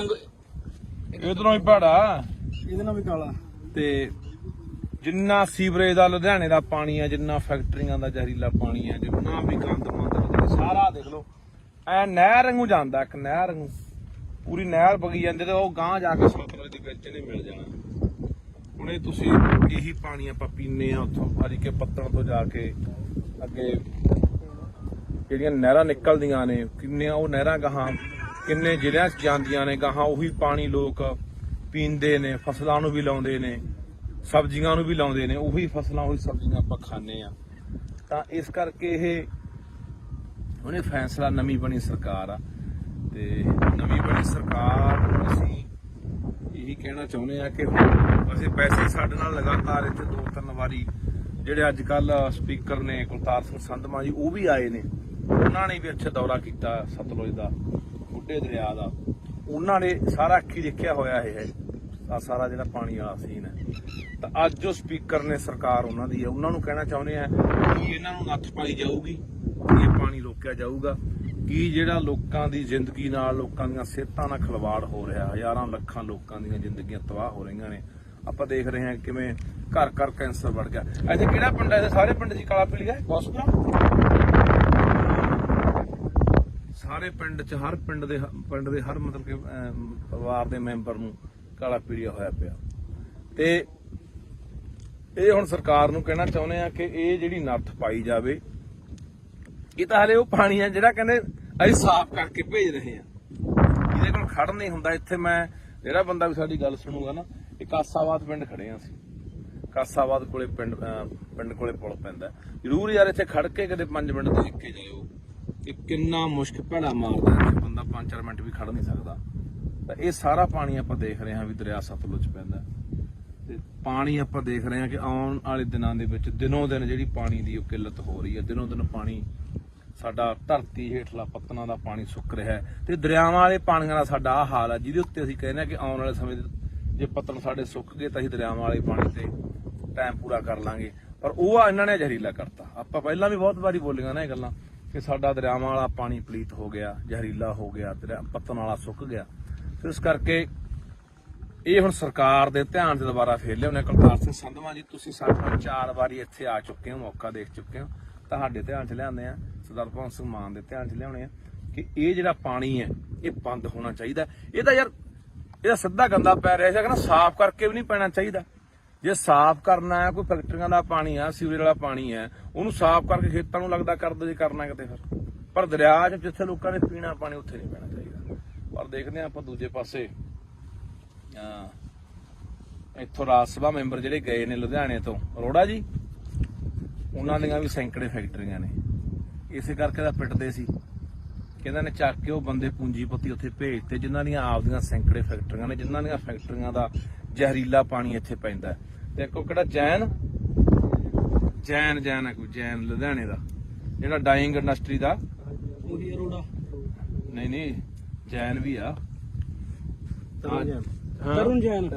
ਇਧਰੋਂ ਹੀ ਭਾੜਾ, ਇਹਦੇ ਨਾਲ ਵੀ ਕਾਲਾ, ਤੇ ਜਿੰਨਾ ਸੀਵਰੇਜ ਦਾ ਲੁਧਿਆਣੇ ਦਾ ਪਾਣੀ ਆ, ਜਿੰਨਾ ਫੈਕਟਰੀਆਂ ਦਾ ਜ਼ਹਿਰੀਲਾ ਪਾਣੀ ਆ, ਜਿੰਨਾ ਵੀ ਗੰਦ ਮੰਦ ਸਾਰਾ ਦੇਖ ਲਓ ਐ ਨਹਿਰ ਵਾਂਗੂ ਜਾਂਦਾ, ਇੱਕ ਨਹਿਰ ਵਾਂਗੂ ਪੂਰੀ ਨਹਿਰ ਵਗੀ ਜਾਂਦੀ, ਤੇ ਉਹ ਗਾਂਹ ਜਾ ਕੇ ਸਤਲੁਜ ਦੇ ਵਿੱਚ ਨਹੀਂ ਮਿਲ ਜਾਣਾ। ਹੁਣ ਇਹ ਤੁਸੀਂ ਇਹੀ ਪਾਣੀ ਆਪਾਂ ਪੀਂਦੇ ਆ ਉੱਥੋਂ ਹਰੀ ਕੇ ਪੱਤਣ ਤੋਂ ਜਾ ਕੇ ਅੱਗੇ ਜਿਹੜੀਆਂ ਨਹਿਰਾਂ ਨਿਕਲਦੀਆਂ ਨੇ, ਕਿੰਨੀਆਂ ਉਹ ਨਹਿਰਾਂ ਗਾਹਾਂ ਕਿੰਨੇ ਜ਼ਿਲ੍ਹਿਆਂ 'ਚ ਜਾਂਦੀਆਂ ਨੇ, ਗਾਹਾਂ ਉਹੀ ਪਾਣੀ ਲੋਕ ਪੀਂਦੇ ਨੇ, ਫਸਲਾਂ ਨੂੰ ਵੀ ਲਾਉਂਦੇ ਨੇ, ਸਬਜ਼ੀਆਂ ਨੂੰ ਵੀ ਲਾਉਂਦੇ ਨੇ, ਉਹੀ ਫਸਲਾਂ ਉਹੀ ਸਬਜ਼ੀਆਂ ਆਪਾਂ ਖਾਂਦੇ ਆ। ਤਾਂ ਇਸ ਕਰਕੇ ਇਹ ਉਹਨੇ ਫੈਸਲਾ, ਨਵੀਂ ਬਣੀ ਸਰਕਾਰ ਆ, ਤੇ ਨਵੀਂ ਬਣੀ ਸਰਕਾਰ ਅਸੀਂ ਇਹੀ ਕਹਿਣਾ ਚਾਹੁੰਦੇ ਆ ਕਿ ਅਸੀਂ ਵੈਸੇ ਸਾਡੇ ਨਾਲ ਲਗਾਤਾਰ ਇੱਥੇ 2-3 ਵਾਰੀ ਜਿਹੜੇ ਅੱਜ ਕੱਲ ਸਪੀਕਰ ਨੇ ਕੁਲਤਾਰ ਸਿੰਘ ਸੰਧਮਾ ਜੀ ਉਹ ਵੀ ਆਏ ਨੇ, ਉਹਨਾਂ ਨੇ ਵੀ ਇੱਥੇ ਦੌਰਾ ਕੀਤਾ ਸਤਲੁਜ ਦਾ, ਬੁੱਢੇ ਦਰਿਆ ਦਾ। ਉਹਨਾਂ ਨੇ ਸਾਰਾ ਅੱਖੀ ਦੇਖਿਆ ਹੋਇਆ ਇਹ ਸਾਰਾ ਜਿਹੜਾ ਪਾਣੀ ਵਾਲਾ ਸੀਨ ਹੈ। ਤਾਂ ਅੱਜ ਜੋ ਸਪੀਕਰ ਨੇ ਸਰਕਾਰ ਉਹਨਾਂ ਦੀ ਹੈ, ਉਹਨਾਂ ਨੂੰ ਕਹਿਣਾ ਚਾਹੁੰਦੇ ਆ ਕਿ ਇਹਨਾਂ ਨੂੰ ਨੱਥ ਪਾਈ ਜਾਊਗੀ, ਇਹ ਪਾਣੀ ਰੋਕਿਆ ਜਾਊਗਾ ਕਿ ਜਿਹੜਾ ਲੋਕਾਂ ਦੀ ਜ਼ਿੰਦਗੀ ਨਾਲ, ਲੋਕਾਂ ਦੀਆਂ ਸਿਹਤਾਂ ਨਾਲ ਖਿਲਵਾੜ ਹੋ ਰਿਹਾ, ਹਜ਼ਾਰਾਂ ਲੱਖਾਂ ਲੋਕਾਂ ਦੀਆਂ ਜ਼ਿੰਦਗੀਆਂ ਤਬਾਹ ਹੋ ਰਹੀਆਂ ਨੇ। ਆਪਾਂ ਦੇਖ ਰਹੇ ਹਾਂ ਕਿਵੇਂ ਘਰ ਘਰ ਕੈਂਸਰ ਵੜ ਗਿਆ। ਇੱਥੇ ਕਿਹੜਾ ਪਿੰਡ ਹੈ? ਸਾਰੇ ਪਿੰਡ ਦੀ ਕਾਲਾ ਪੀਲੀਆ ਹਸਪਤਾਲ, ਸਾਰੇ ਪਿੰਡ ਚ ਹਰ ਪਿੰਡ ਦੇ ਹਰ ਮਤਲਬ ਕਿ ਪਰਿਵਾਰ ਦੇ ਮੈਂਬਰ ਨੂੰ ਕਾਲਾ ਪੀਲੀਆ ਹੋਇਆ ਪਿਆ। ਤੇ ਇਹ ਹੁਣ ਸਰਕਾਰ ਨੂੰ ਕਹਿਣਾ ਚਾਹੁੰਦੇ ਆ ਕਿ ਇਹ ਜਿਹੜੀ ਨੱਥ ਪਾਈ ਜਾਵੇ। ਇਹ ਤਾਂ ਹਲੇ ਉਹ ਪਾਣੀ ਆ ਜਿਹੜਾ ਕਹਿੰਦੇ ਅਸੀਂ ਸਾਫ਼ ਕਰਕੇ ਭੇਜ ਰਹੇ ਆ, ਇਹਦੇ ਕੋਲ ਖੜ ਨਹੀਂ ਹੁੰਦਾ। ਇੱਥੇ ਮੈਂ ਜਿਹੜਾ ਬੰਦਾ ਵੀ ਸਾਡੀ ਗੱਲ ਸੁਣੂਗਾ ਨਾ, ਇਹ ਕਾਸਾਬਾਦ ਪਿੰਡ ਖੜੇ ਆ ਅਸੀਂ, ਕਾਸਾਬਾਦ ਕੋਲੇ ਪਿੰਡ ਕੋਲੇ ਪੁਲ ਪੈਂਦਾ। ਜ਼ਰੂਰ ਯਾਰ ਇੱਥੇ ਖੜ ਕੇ ਕਦੇ 5 ਮਿੰਟ ਦੇਖ ਕੇ ਜਾਇਓ ਕਿ ਕਿੰਨਾ ਮੁਸ਼ਕ ਭੈੜਾ ਮਾਰਦਾ ਇੱਥੇ, ਬੰਦਾ 5-4 ਮਿੰਟ ਵੀ ਖੜ ਨਹੀਂ ਸਕਦਾ। ਤਾਂ ਇਹ ਸਾਰਾ ਪਾਣੀ ਆਪਾਂ ਦੇਖ ਰਹੇ ਹਾਂ ਵੀ ਦਰਿਆ ਸਤਲੁਜ ਪੈਂਦਾ, ਤੇ ਪਾਣੀ ਆਪਾਂ ਦੇਖ ਰਹੇ ਹਾਂ ਕਿ ਆਉਣ ਵਾਲੇ ਦਿਨਾਂ ਦੇ ਵਿੱਚ ਦਿਨੋਂ ਦਿਨ ਜਿਹੜੀ ਪਾਣੀ ਦੀ ਉਹ ਕਿੱਲਤ ਹੋ ਰਹੀ ਹੈ। ਦਿਨੋਂ ਦਿਨ ਪਾਣੀ ਸਾਡਾ ਧਰਤੀ ਹੇਠਲਾ ਪੱਤਨਾਂ ਦਾ ਪਾਣੀ ਸੁੱਕ ਰਿਹਾ ਹੈ, ਤੇ ਦਰਿਆਵਾਂ ਵਾਲੇ ਪਾਣੀਆਂ ਦਾ ਸਾਡਾ ਆਹ ਹਾਲ ਹੈ, ਜਿਹਦੇ ਉੱਤੇ ਅਸੀਂ ਕਹਿੰਦੇ ਹਾਂ ਕਿ ਆਉਣ ਵਾਲੇ ਸਮੇਂ ਜੇ ਪੱਤਨ ਸਾਡੇ ਸੁੱਕ ਗਏ ਤਾਂ ਅਸੀਂ ਦਰਿਆਵਾਂ ਵਾਲੇ ਪਾਣੀ ਤੇ ਟਾਈਮ ਪੂਰਾ ਕਰ ਲਾਂਗੇ। ਪਰ ਉਹ ਇਹਨਾਂ ਨੇ ਜ਼ਹਿਰੀਲਾ ਕਰਤਾ। ਆਪਾਂ ਪਹਿਲਾਂ ਵੀ ਬਹੁਤ ਵਾਰੀ ਬੋਲੀਆਂ ਨਾ ਇਹ ਗੱਲਾਂ ਕਿ ਸਾਡਾ ਦਰਿਆਵਾਂ ਵਾਲਾ ਪਾਣੀ ਪਲੀਤ ਹੋ ਗਿਆ, ਜ਼ਹਿਰੀਲਾ ਹੋ ਗਿਆ, ਪੱਤਨ ਵਾਲਾ ਸੁੱਕ ਗਿਆ। ਤੇ ਇਸ ਕਰਕੇ ਇਹ ਹੁਣ ਸਰਕਾਰ ਦੇ ਧਿਆਨ 'ਚ ਦੁਬਾਰਾ ਫੇਰ ਲਿਆਉਣੇ। ਕੁਲਤਾਰ ਸਿੰਘ ਸੰਧਵਾਂ ਜੀ, ਤੁਸੀਂ ਸਾਡੇ ਨਾਲ 4 ਵਾਰੀ ਇੱਥੇ ਆ ਚੁੱਕੇ ਹੋ, ਮੌਕਾ ਦੇਖ ਚੁੱਕੇ ਹੋ, ਤੁਹਾਡੇ ਧਿਆਨ 'ਚ ਲਿਆਉਂਦੇ ਆ, ਸਰਦਾਰ ਭਗਵੰਤ ਸਿੰਘ ਮਾਨ ਦੇ ਧਿਆਨ 'ਚ ਲਿਆਉਣੇ ਆ ਕਿ ਇਹ ਜਿਹੜਾ ਪਾਣੀ ਹੈ ਇਹ ਬੰਦ ਹੋਣਾ ਚਾਹੀਦਾ। ਇਹਦਾ ਯਾਰ ਇਹਦਾ ਸਿੱਧਾ ਗੰਦਾ ਪੈ ਰਿਹਾ ਸੀ, ਕਹਿੰਦਾ ਸਾਫ਼ ਕਰਕੇ ਵੀ ਨਹੀਂ ਪੈਣਾ ਚਾਹੀਦਾ। ਜੇ ਸਾਫ਼ ਕਰਨਾ ਹੈ, ਕੋਈ ਫੈਕਟਰੀਆਂ ਦਾ ਪਾਣੀ ਆ, ਸੀਵਰੇਜ ਵਾਲਾ ਪਾਣੀ ਹੈ, ਉਹਨੂੰ ਸਾਫ਼ ਕਰਕੇ ਖੇਤਾਂ ਨੂੰ ਲੱਗਦਾ ਕਰ ਦੋ ਜੇ ਕਰਨਾ ਕਿਤੇ ਫਿਰ। ਪਰ ਦਰਿਆ 'ਚ ਜਿੱਥੇ ਲੋਕਾਂ ਨੇ ਪੀਣਾ ਪਾਣੀ ਉੱਥੇ ਨਹੀਂ ਪੈਣਾ ਚਾਹੀਦਾ। ਪਰ ਦੇਖਦੇ ਹਾਂ ਆਪਾਂ ਦੂਜੇ ਪਾਸੇ ਇੱਥੋਂ ਰਾਜ ਸਭਾ ਮੈਂਬਰ ਜਿਹੜੇ ਗਏ ਨੇ ਲੁਧਿਆਣੇ ਤੋਂ, ਅਰੋੜਾ ਜੀ, ਉਹਨਾਂ ਦੀਆਂ ਵੀ ਸੈਂਕੜੇ ਫੈਕਟਰੀਆਂ ਨੇ। ਇਸੇ ਕਰਕੇ ਤਾਂ ਪਿੱਟਦੇ ਸੀ, ਕਹਿੰਦੇ ਨੇ ਚੱਕ ਕੇ ਉਹ ਬੰਦੇ ਪੂੰਜੀਪਤੀ ਉੱਥੇ ਭੇਜਤੇ ਜਿਨ੍ਹਾਂ ਦੀਆਂ ਆਪਦੀਆਂ ਸੈਂਕੜੇ ਫੈਕਟਰੀਆਂ ਨੇ, ਜਿਨ੍ਹਾਂ ਦੀਆਂ ਫੈਕਟਰੀਆਂ ਦਾ ਜ਼ਹਿਰੀਲਾ ਪਾਣੀ ਇੱਥੇ ਪੈਂਦਾ। ਤੇ ਇੱਕ ਕਿਹੜਾ ਜੈਨ ਹੈ, ਕੋਈ ਜੈਨ ਲੁਧਿਆਣੇ ਦਾ ਜਿਹੜਾ ਡਾਈਂਗ ਇੰਡਸਟਰੀ ਦਾ, ਉਹੀ ਅਰੋੜਾ ਨਹੀਂ ਜੈਨ ਵੀ ਆ, ਤਰੁਣ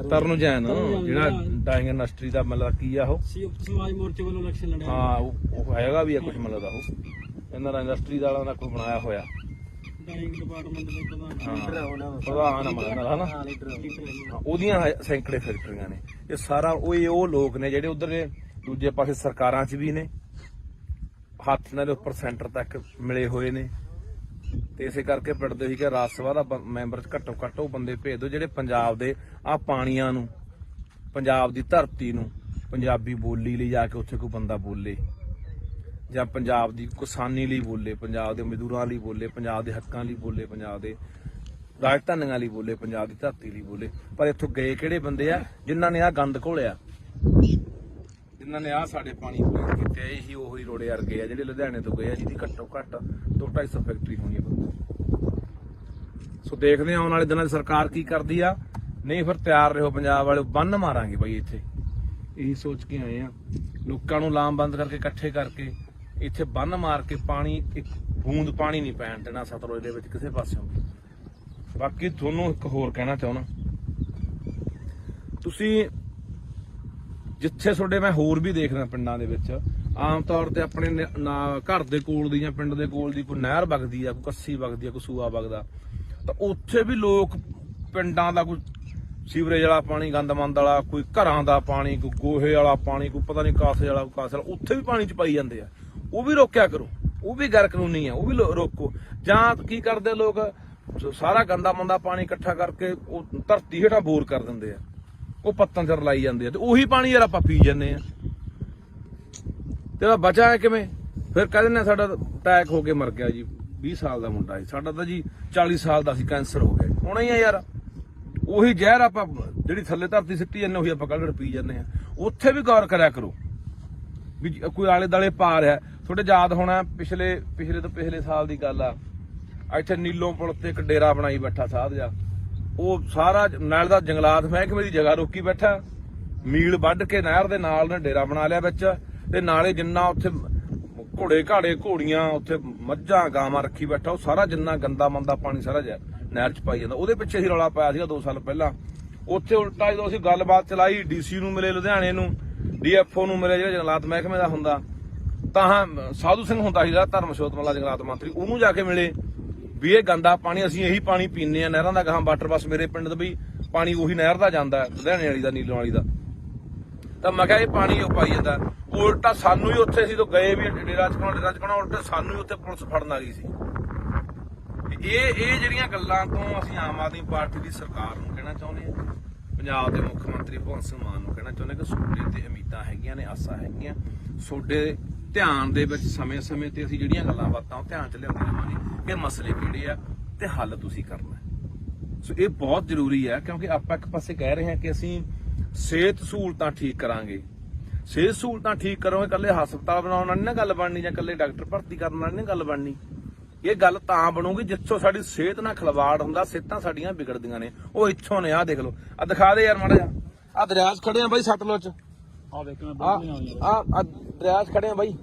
ਜੈਨ ਜਿਹੜਾ ਡਾਈਂਗ ਇੰਡਸਟਰੀ ਦਾ ਮਤਲਬ ਕੀ ਆ, ਉਹ ਸਮਾਜ ਮੋਰਚੇ ਵੱਲੋਂ ਇਲੈਕਸ਼ਨ ਲੜਿਆ। ਹਾਂ ਉਹ ਹੈਗਾ ਵੀ ਆ ਕੁਝ ਮਤਲਬ ਦਾ, ਉਹ ਇਹਨਾਂ ਦਾ ਇੰਡਸਟਰੀ ਵਾਲਿਆਂ ਦਾ ਕੋਈ ਬਣਾਇਆ ਹੋਇਆ ਡਾਈਂਗ ਡਿਪਾਰਟਮੈਂਟ ਦੇ ਪ੍ਰਧਾਨ ਹਨਾ, ਉਹਦੀਆਂ ਸੈਂਕੜੇ ਫੈਕਟਰੀਆਂ ਨੇ। ਇਹ ਸਾਰਾ ਉਹ ਲੋਕ ਨੇ ਜਿਹੜੇ ਉਧਰ ਦੇ ਦੂਜੇ ਪਾਸੇ ਸਰਕਾਰਾਂ 'ਚ ਵੀ ਨੇ, ਹੱਥ ਨਾਲ ਉੱਪਰ ਸੈਂਟਰ ਤੱਕ ਮਿਲੇ ਹੋਏ ਨੇ। ਤੇ ਇਸੇ ਕਰਕੇ ਪਿੰਡਦੇ ਸੀ ਕਿ ਰਾਜ ਸਭਾ ਦਾ ਮੈਂਬਰ ਘੱਟੋ ਘੱਟ ਉਹ ਬੰਦੇ ਭੇਜ ਦਿਓ ਜਿਹੜੇ ਪੰਜਾਬ ਦੇ ਆਹ ਪਾਣੀਆਂ ਨੂੰ, ਪੰਜਾਬ ਦੀ ਧਰਤੀ ਨੂੰ, ਪੰਜਾਬੀ ਬੋਲੀ ਲਈ ਜਾ ਕੇ ਉੱਥੇ ਕੋਈ ਬੰਦਾ ਬੋਲੇ, ਜਾਂ ਪੰਜਾਬ ਦੀ ਕਿਸਾਨੀ ਲਈ ਬੋਲੇ, ਪੰਜਾਬ ਦੇ ਮਜ਼ਦੂਰਾਂ ਲਈ ਬੋਲੇ, ਪੰਜਾਬ ਦੇ ਹੱਕਾਂ ਲਈ ਬੋਲੇ, ਪੰਜਾਬ ਦੇ ਰਾਜਧਾਨੀਆਂ ਲਈ ਬੋਲੇ, ਪੰਜਾਬ ਦੀ ਧਰਤੀ ਲਈ ਬੋਲੇ। ਪਰ ਇੱਥੋਂ ਗਏ ਕਿਹੜੇ ਬੰਦੇ ਆ ਜਿਨ੍ਹਾਂ ਨੇ ਆਹ ਗੰਦ ਘੋਲਿਆ, ਜਿਨ੍ਹਾਂ ਨੇ ਆਹ ਸਾਡੇ ਪਾਣੀ ਕੀਤੇ। ਇਹੀ ਉਹੀ ਰੋੜੇ ਵਰਗੇ ਆ ਜਿਹੜੇ ਲੁਧਿਆਣੇ ਤੋਂ ਗਏ ਆ, ਜਿਹਦੀ ਘੱਟੋ ਘੱਟ 200-250 ਫੈਕਟਰੀ ਹੋਣੀ ਹੈ। ਸੋ ਦੇਖਦੇ ਹਾਂ ਆਉਣ ਵਾਲੇ ਦਿਨਾਂ 'ਚ ਸਰਕਾਰ ਕੀ ਕਰਦੀ ਆ। ਨਹੀਂ ਫਿਰ ਤਿਆਰ ਰਹੋ ਪੰਜਾਬ ਵਾਲੇ, ਬੰਨ ਮਾਰਾਂਗੇ ਬਾਈ ਇੱਥੇ। ਇਹੀ ਸੋਚ ਕੇ ਆਏ ਆ, ਲੋਕਾਂ ਨੂੰ ਲਾਮਬੰਦ ਕਰਕੇ ਇਕੱਠੇ ਕਰਕੇ ਇੱਥੇ ਬੰਨ ਮਾਰ ਕੇ ਪਾਣੀ, ਇੱਕ ਬੂੰਦ ਪਾਣੀ ਨਹੀਂ ਪੈਣ ਦੇਣਾ ਸਤਲੁਜ ਦੇ ਵਿੱਚ ਕਿਸੇ ਪਾਸਿਓਂ। ਬਾਕੀ ਤੁਹਾਨੂੰ ਇੱਕ ਹੋਰ ਕਹਿਣਾ ਚਾਹੁੰਦਾ, ਤੁਸੀਂ ਜਿੱਥੇ ਤੁਹਾਡੇ ਮੈਂ ਹੋਰ ਵੀ ਦੇਖਦਾ ਪਿੰਡਾਂ ਦੇ ਵਿੱਚ ਆਮ ਤੌਰ ਤੇ ਆਪਣੇ ਘਰ ਦੇ ਕੋਲ ਦੀ ਜਾਂ ਪਿੰਡ ਦੇ ਕੋਲ ਦੀ ਕੋਈ ਨਹਿਰ ਵਗਦੀ ਆ, ਕੋਈ ਕੱਸੀ ਵਗਦੀ ਆ, ਕੋਈ ਸੂਆ ਵਗਦਾ, ਤਾਂ ਉੱਥੇ ਵੀ ਲੋਕ ਪਿੰਡਾਂ ਦਾ ਕੋਈ ਸੀਵਰੇਜ ਵਾਲਾ ਪਾਣੀ, ਗੰਦਮੰਦ ਵਾਲਾ, ਕੋਈ ਘਰਾਂ ਦਾ ਪਾਣੀ, ਕੋਈ ਗੋਹੇ ਵਾਲਾ ਪਾਣੀ, ਕੋਈ ਪਤਾ ਨਹੀਂ ਕਾਸੇ ਵਾਲਾ, ਕੋਈ ਕਾਸੇ ਵਾਲਾ, ਉੱਥੇ ਵੀ ਪਾਣੀ ਚ ਪਾਈ ਜਾਂਦੇ ਆ। ਉਹ ਵੀ ਰੋਕਿਆ ਕਰੋ, ਉਹ ਵੀ ਗੈਰ ਕਾਨੂੰਨੀ ਆ, ਉਹ ਵੀ ਰੋਕੋ। ਜਾਂ ਕੀ ਕਰਦੇ ਲੋਕ, ਸਾਰਾ ਗੰਦਾ ਮੰਦਾ ਪਾਣੀ ਇਕੱਠਾ ਕਰਕੇ ਉਹ ਧਰਤੀ ਹੇਠਾਂ ਬੋਰ ਕਰ ਦਿੰਦੇ ਆ, ਉਹ ਪੱਤਾਂ ਚ ਰਲਾਈ ਜਾਂਦੇ ਆ, ਤੇ ਉਹੀ ਪਾਣੀ ਯਾਰ ਆਪਾਂ ਪੀ ਜਾਂਦੇ ਆ। ਤੇ ਬਚਾ ਕਿਵੇਂ? ਫਿਰ ਕਹਿੰਦੇ ਨੇ ਸਾਡਾ ਅਟੈਕ ਹੋ ਕੇ ਮਰ ਗਿਆ ਜੀ, 20 ਸਾਲ ਦਾ ਮੁੰਡਾ ਸੀ, ਸਾਡਾ ਤਾਂ ਜੀ 40 ਸਾਲ ਦਾ ਸੀ, ਕੈਂਸਰ ਹੋ ਗਿਆ। ਹੋਣਾ ਹੀ ਆ ਯਾਰ, ਉਹੀ ਜ਼ਹਿਰ ਆਪਾਂ ਜਿਹੜੀ ਥੱਲੇ ਧਰਤੀ ਸਿੱਟੀ ਜਾਂਦੇ ਉਹੀ ਆਪਾਂ ਕੱਢ ਪੀ ਜਾਂਦੇ ਆ। ਉੱਥੇ ਵੀ ਗੌਰ ਕਰਿਆ ਕਰੋ ਵੀ ਕੋਈ ਆਲੇ ਦਾਲੇ ਪਾ ਰਿਹਾ। ਤੁਹਾਡੇ ਯਾਦ ਹੋਣਾ ਪਿਛਲੇ ਤੋਂ ਪਿਛਲੇ ਸਾਲ ਦੀ ਗੱਲ ਆ, ਇੱਥੇ ਨੀਲੋਂ ਪੁਲ ਤੇ ਇੱਕ ਡੇਰਾ ਬਣਾਈ ਬੈਠਾ ਸਾਧ ਜਾ, ਉਹ ਸਾਰਾ ਨਾਲ ਦਾ ਜੰਗਲਾਤ ਮਹਿਕਮੇ ਦੀ ਜਗ੍ਹਾ ਰੋਕੀ ਬੈਠਾ, ਮੀਲ ਵੱਢ ਕੇ ਨਹਿਰ ਦੇ ਨਾਲ ਨੇ ਡੇਰਾ ਬਣਾ ਲਿਆ ਵਿੱਚ, ਤੇ ਨਾਲੇ ਜਿੰਨਾ ਉੱਥੇ ਘੋੜੇ ਘਾੜੇ ਘੋੜੀਆਂ ਉੱਥੇ ਮੱਝਾਂ ਗਾਵਾਂ ਰੱਖੀ ਬੈਠਾ, ਉਹ ਸਾਰਾ ਜਿੰਨਾ ਗੰਦਾ ਮੰਦਾ ਪਾਣੀ ਸਾਰਾ ਨਹਿਰ ਚ ਪਾਈ ਜਾਂਦਾ। ਉਹਦੇ ਪਿੱਛੇ ਹੀ ਰੌਲਾ ਪਾਇਆ ਸੀਗਾ 2 ਸਾਲ ਪਹਿਲਾਂ। ਉੱਥੇ ਉਲਟਾ ਜਦੋਂ ਅਸੀਂ ਗੱਲਬਾਤ ਚਲਾਈ, ਡੀਸੀ ਨੂੰ ਮਿਲੇ ਲੁਧਿਆਣੇ ਨੂੰ, ਡੀਐਫਓ ਨੂੰ ਮਿਲੇ ਜਿਹੜਾ ਜੰਗਲਾਤ ਮਹਿਕਮੇ ਦਾ ਹੁੰਦਾ, ਤਾਂ ਸਾਧੂ ਸਿੰਘ ਹੁੰਦਾ ਸੀਗਾ ਧਰਮਸ਼ੋਤ ਵਾਲਾ ਜੰਗਲਾਤ ਮੰਤਰੀ, ਉਹਨੂੰ ਜਾ ਕੇ ਮਿਲੇ ਵੀ ਇਹ ਗੰਦਾ ਪਾਣੀ ਅਸੀਂ ਇਹੀ ਪਾਣੀ ਪੀਂਦੇ ਆ ਨਹਿਰਾਂ ਦਾ, ਗਾਹਾਂ ਵਾਟਰ ਬੱਸ ਮੇਰੇ ਪਿੰਡ ਦਾ ਵੀ ਪਾਣੀ ਉਹੀ ਨਹਿਰ ਦਾ ਜਾਂਦਾ ਲੁਧਿਆਣੇ ਵਾਲੀ ਦਾ, ਨੀਲੋਂ ਵਾਲੀ ਦਾ। ਤਾਂ ਮੈਂ ਕਿਹਾ ਇਹ ਪਾਣੀ ਉਹ ਪਾਈ ਜਾਂਦਾ। ਉਲਟਾ ਸਾਨੂੰ ਹੀ ਉੱਥੇ ਅਸੀਂ ਤੋਂ ਗਏ ਵੀ ਡੇਰਾ ਚਕਾਉਣਾ ਉਲਟਾ ਸਾਨੂੰ ਹੀ ਉੱਥੇ ਪੁਲਿਸ ਫੜਨ ਆ ਗਈ ਸੀ। ਇਹ ਜਿਹੜੀਆਂ ਗੱਲਾਂ ਤੋਂ ਅਸੀਂ ਆਮ ਆਦਮੀ ਪਾਰਟੀ ਦੀ ਸਰਕਾਰ ਨੂੰ ਕਹਿਣਾ ਚਾਹੁੰਦੇ ਹਾਂ, ਪੰਜਾਬ ਦੇ ਮੁੱਖ ਮੰਤਰੀ ਭਗਵੰਤ ਸਿੰਘ ਮਾਨ ਨੂੰ ਕਹਿਣਾ ਚਾਹੁੰਦੇ ਕਿ ਤੁਹਾਡੇ ਤੇ ਉਮੀਦਾਂ ਹੈਗੀਆਂ ਨੇ, ਆਸਾਂ ਹੈਗੀਆਂ, ਤੁਹਾਡੇ ਧਿਆਨ ਦੇ ਵਿੱਚ ਸਮੇਂ-ਸਮੇਂ ਤੇ ਅਸੀਂ ਜਿਹੜੀਆਂ ਗੱਲਾਂ ਬਾਤਾਂ ਉਹ ਧਿਆਨ ਚ ਲਿਆਉਂਦੇ ਰਹਾਂਗੇ ਕਿ ਮਸਲੇ ਕਿਹੜੇ ਆ ਤੇ ਹੱਲ ਤੁਸੀਂ ਕਰਨਾ। ਸੋ ਇਹ ਬਹੁਤ ਜ਼ਰੂਰੀ ਹੈ, ਕਿਉਂਕਿ ਆਪਾਂ ਇੱਕ ਪਾਸੇ ਕਹਿ ਰਹੇ ਹਾਂ ਕਿ ਅਸੀਂ ਸਿਹਤ ਸਹੂਲਤਾਂ ਠੀਕ ਕਰਾਂਗੇ। ਸਿਹਤ ਸਹੂਲਤਾਂ ਠੀਕ ਕਰੋਗੇ, ਇਕੱਲੇ ਹਸਪਤਾਲ ਬਣਾਉਣ ਨਾਲ ਨਹੀਂ ਨਾ ਗੱਲ ਬਣਨੀ, ਜਾਂ ਇਕੱਲੇ ਡਾਕਟਰ ਭਰਤੀ ਕਰਨ ਨਾਲ ਨਹੀਂ ਗੱਲ ਬਣਨੀ। ਇਹ ਗੱਲ ਤਾਂ ਬਣੂਗੀ ਜਿੱਥੋਂ ਸਾਡੀ ਸਿਹਤ ਨਾਲ ਖਿਲਵਾੜ ਹੁੰਦਾ, ਸਿਹਤਾਂ ਸਾਡੀਆਂ ਵਿਗੜਦੀਆਂ ਨੇ, ਉਹ ਇੱਥੋਂ ਨੇ। ਆਹ ਦੇਖ ਲਓ, ਆਹ ਦਿਖਾ ਦੇ ਯਾਰ ਮਾੜਾ ਜਿਹਾ, ਆਹ ਦਰਿਆ 'ਚ ਖੜੇ ਆ ਬਾਈ ਸਤਲੁਜ 'ਚ, ਆ ਦੇਖ ਮੈਂ ਆਹ ਦਰਿਆ 'ਚ ਖੜੇ ਆ ਬਾਈ।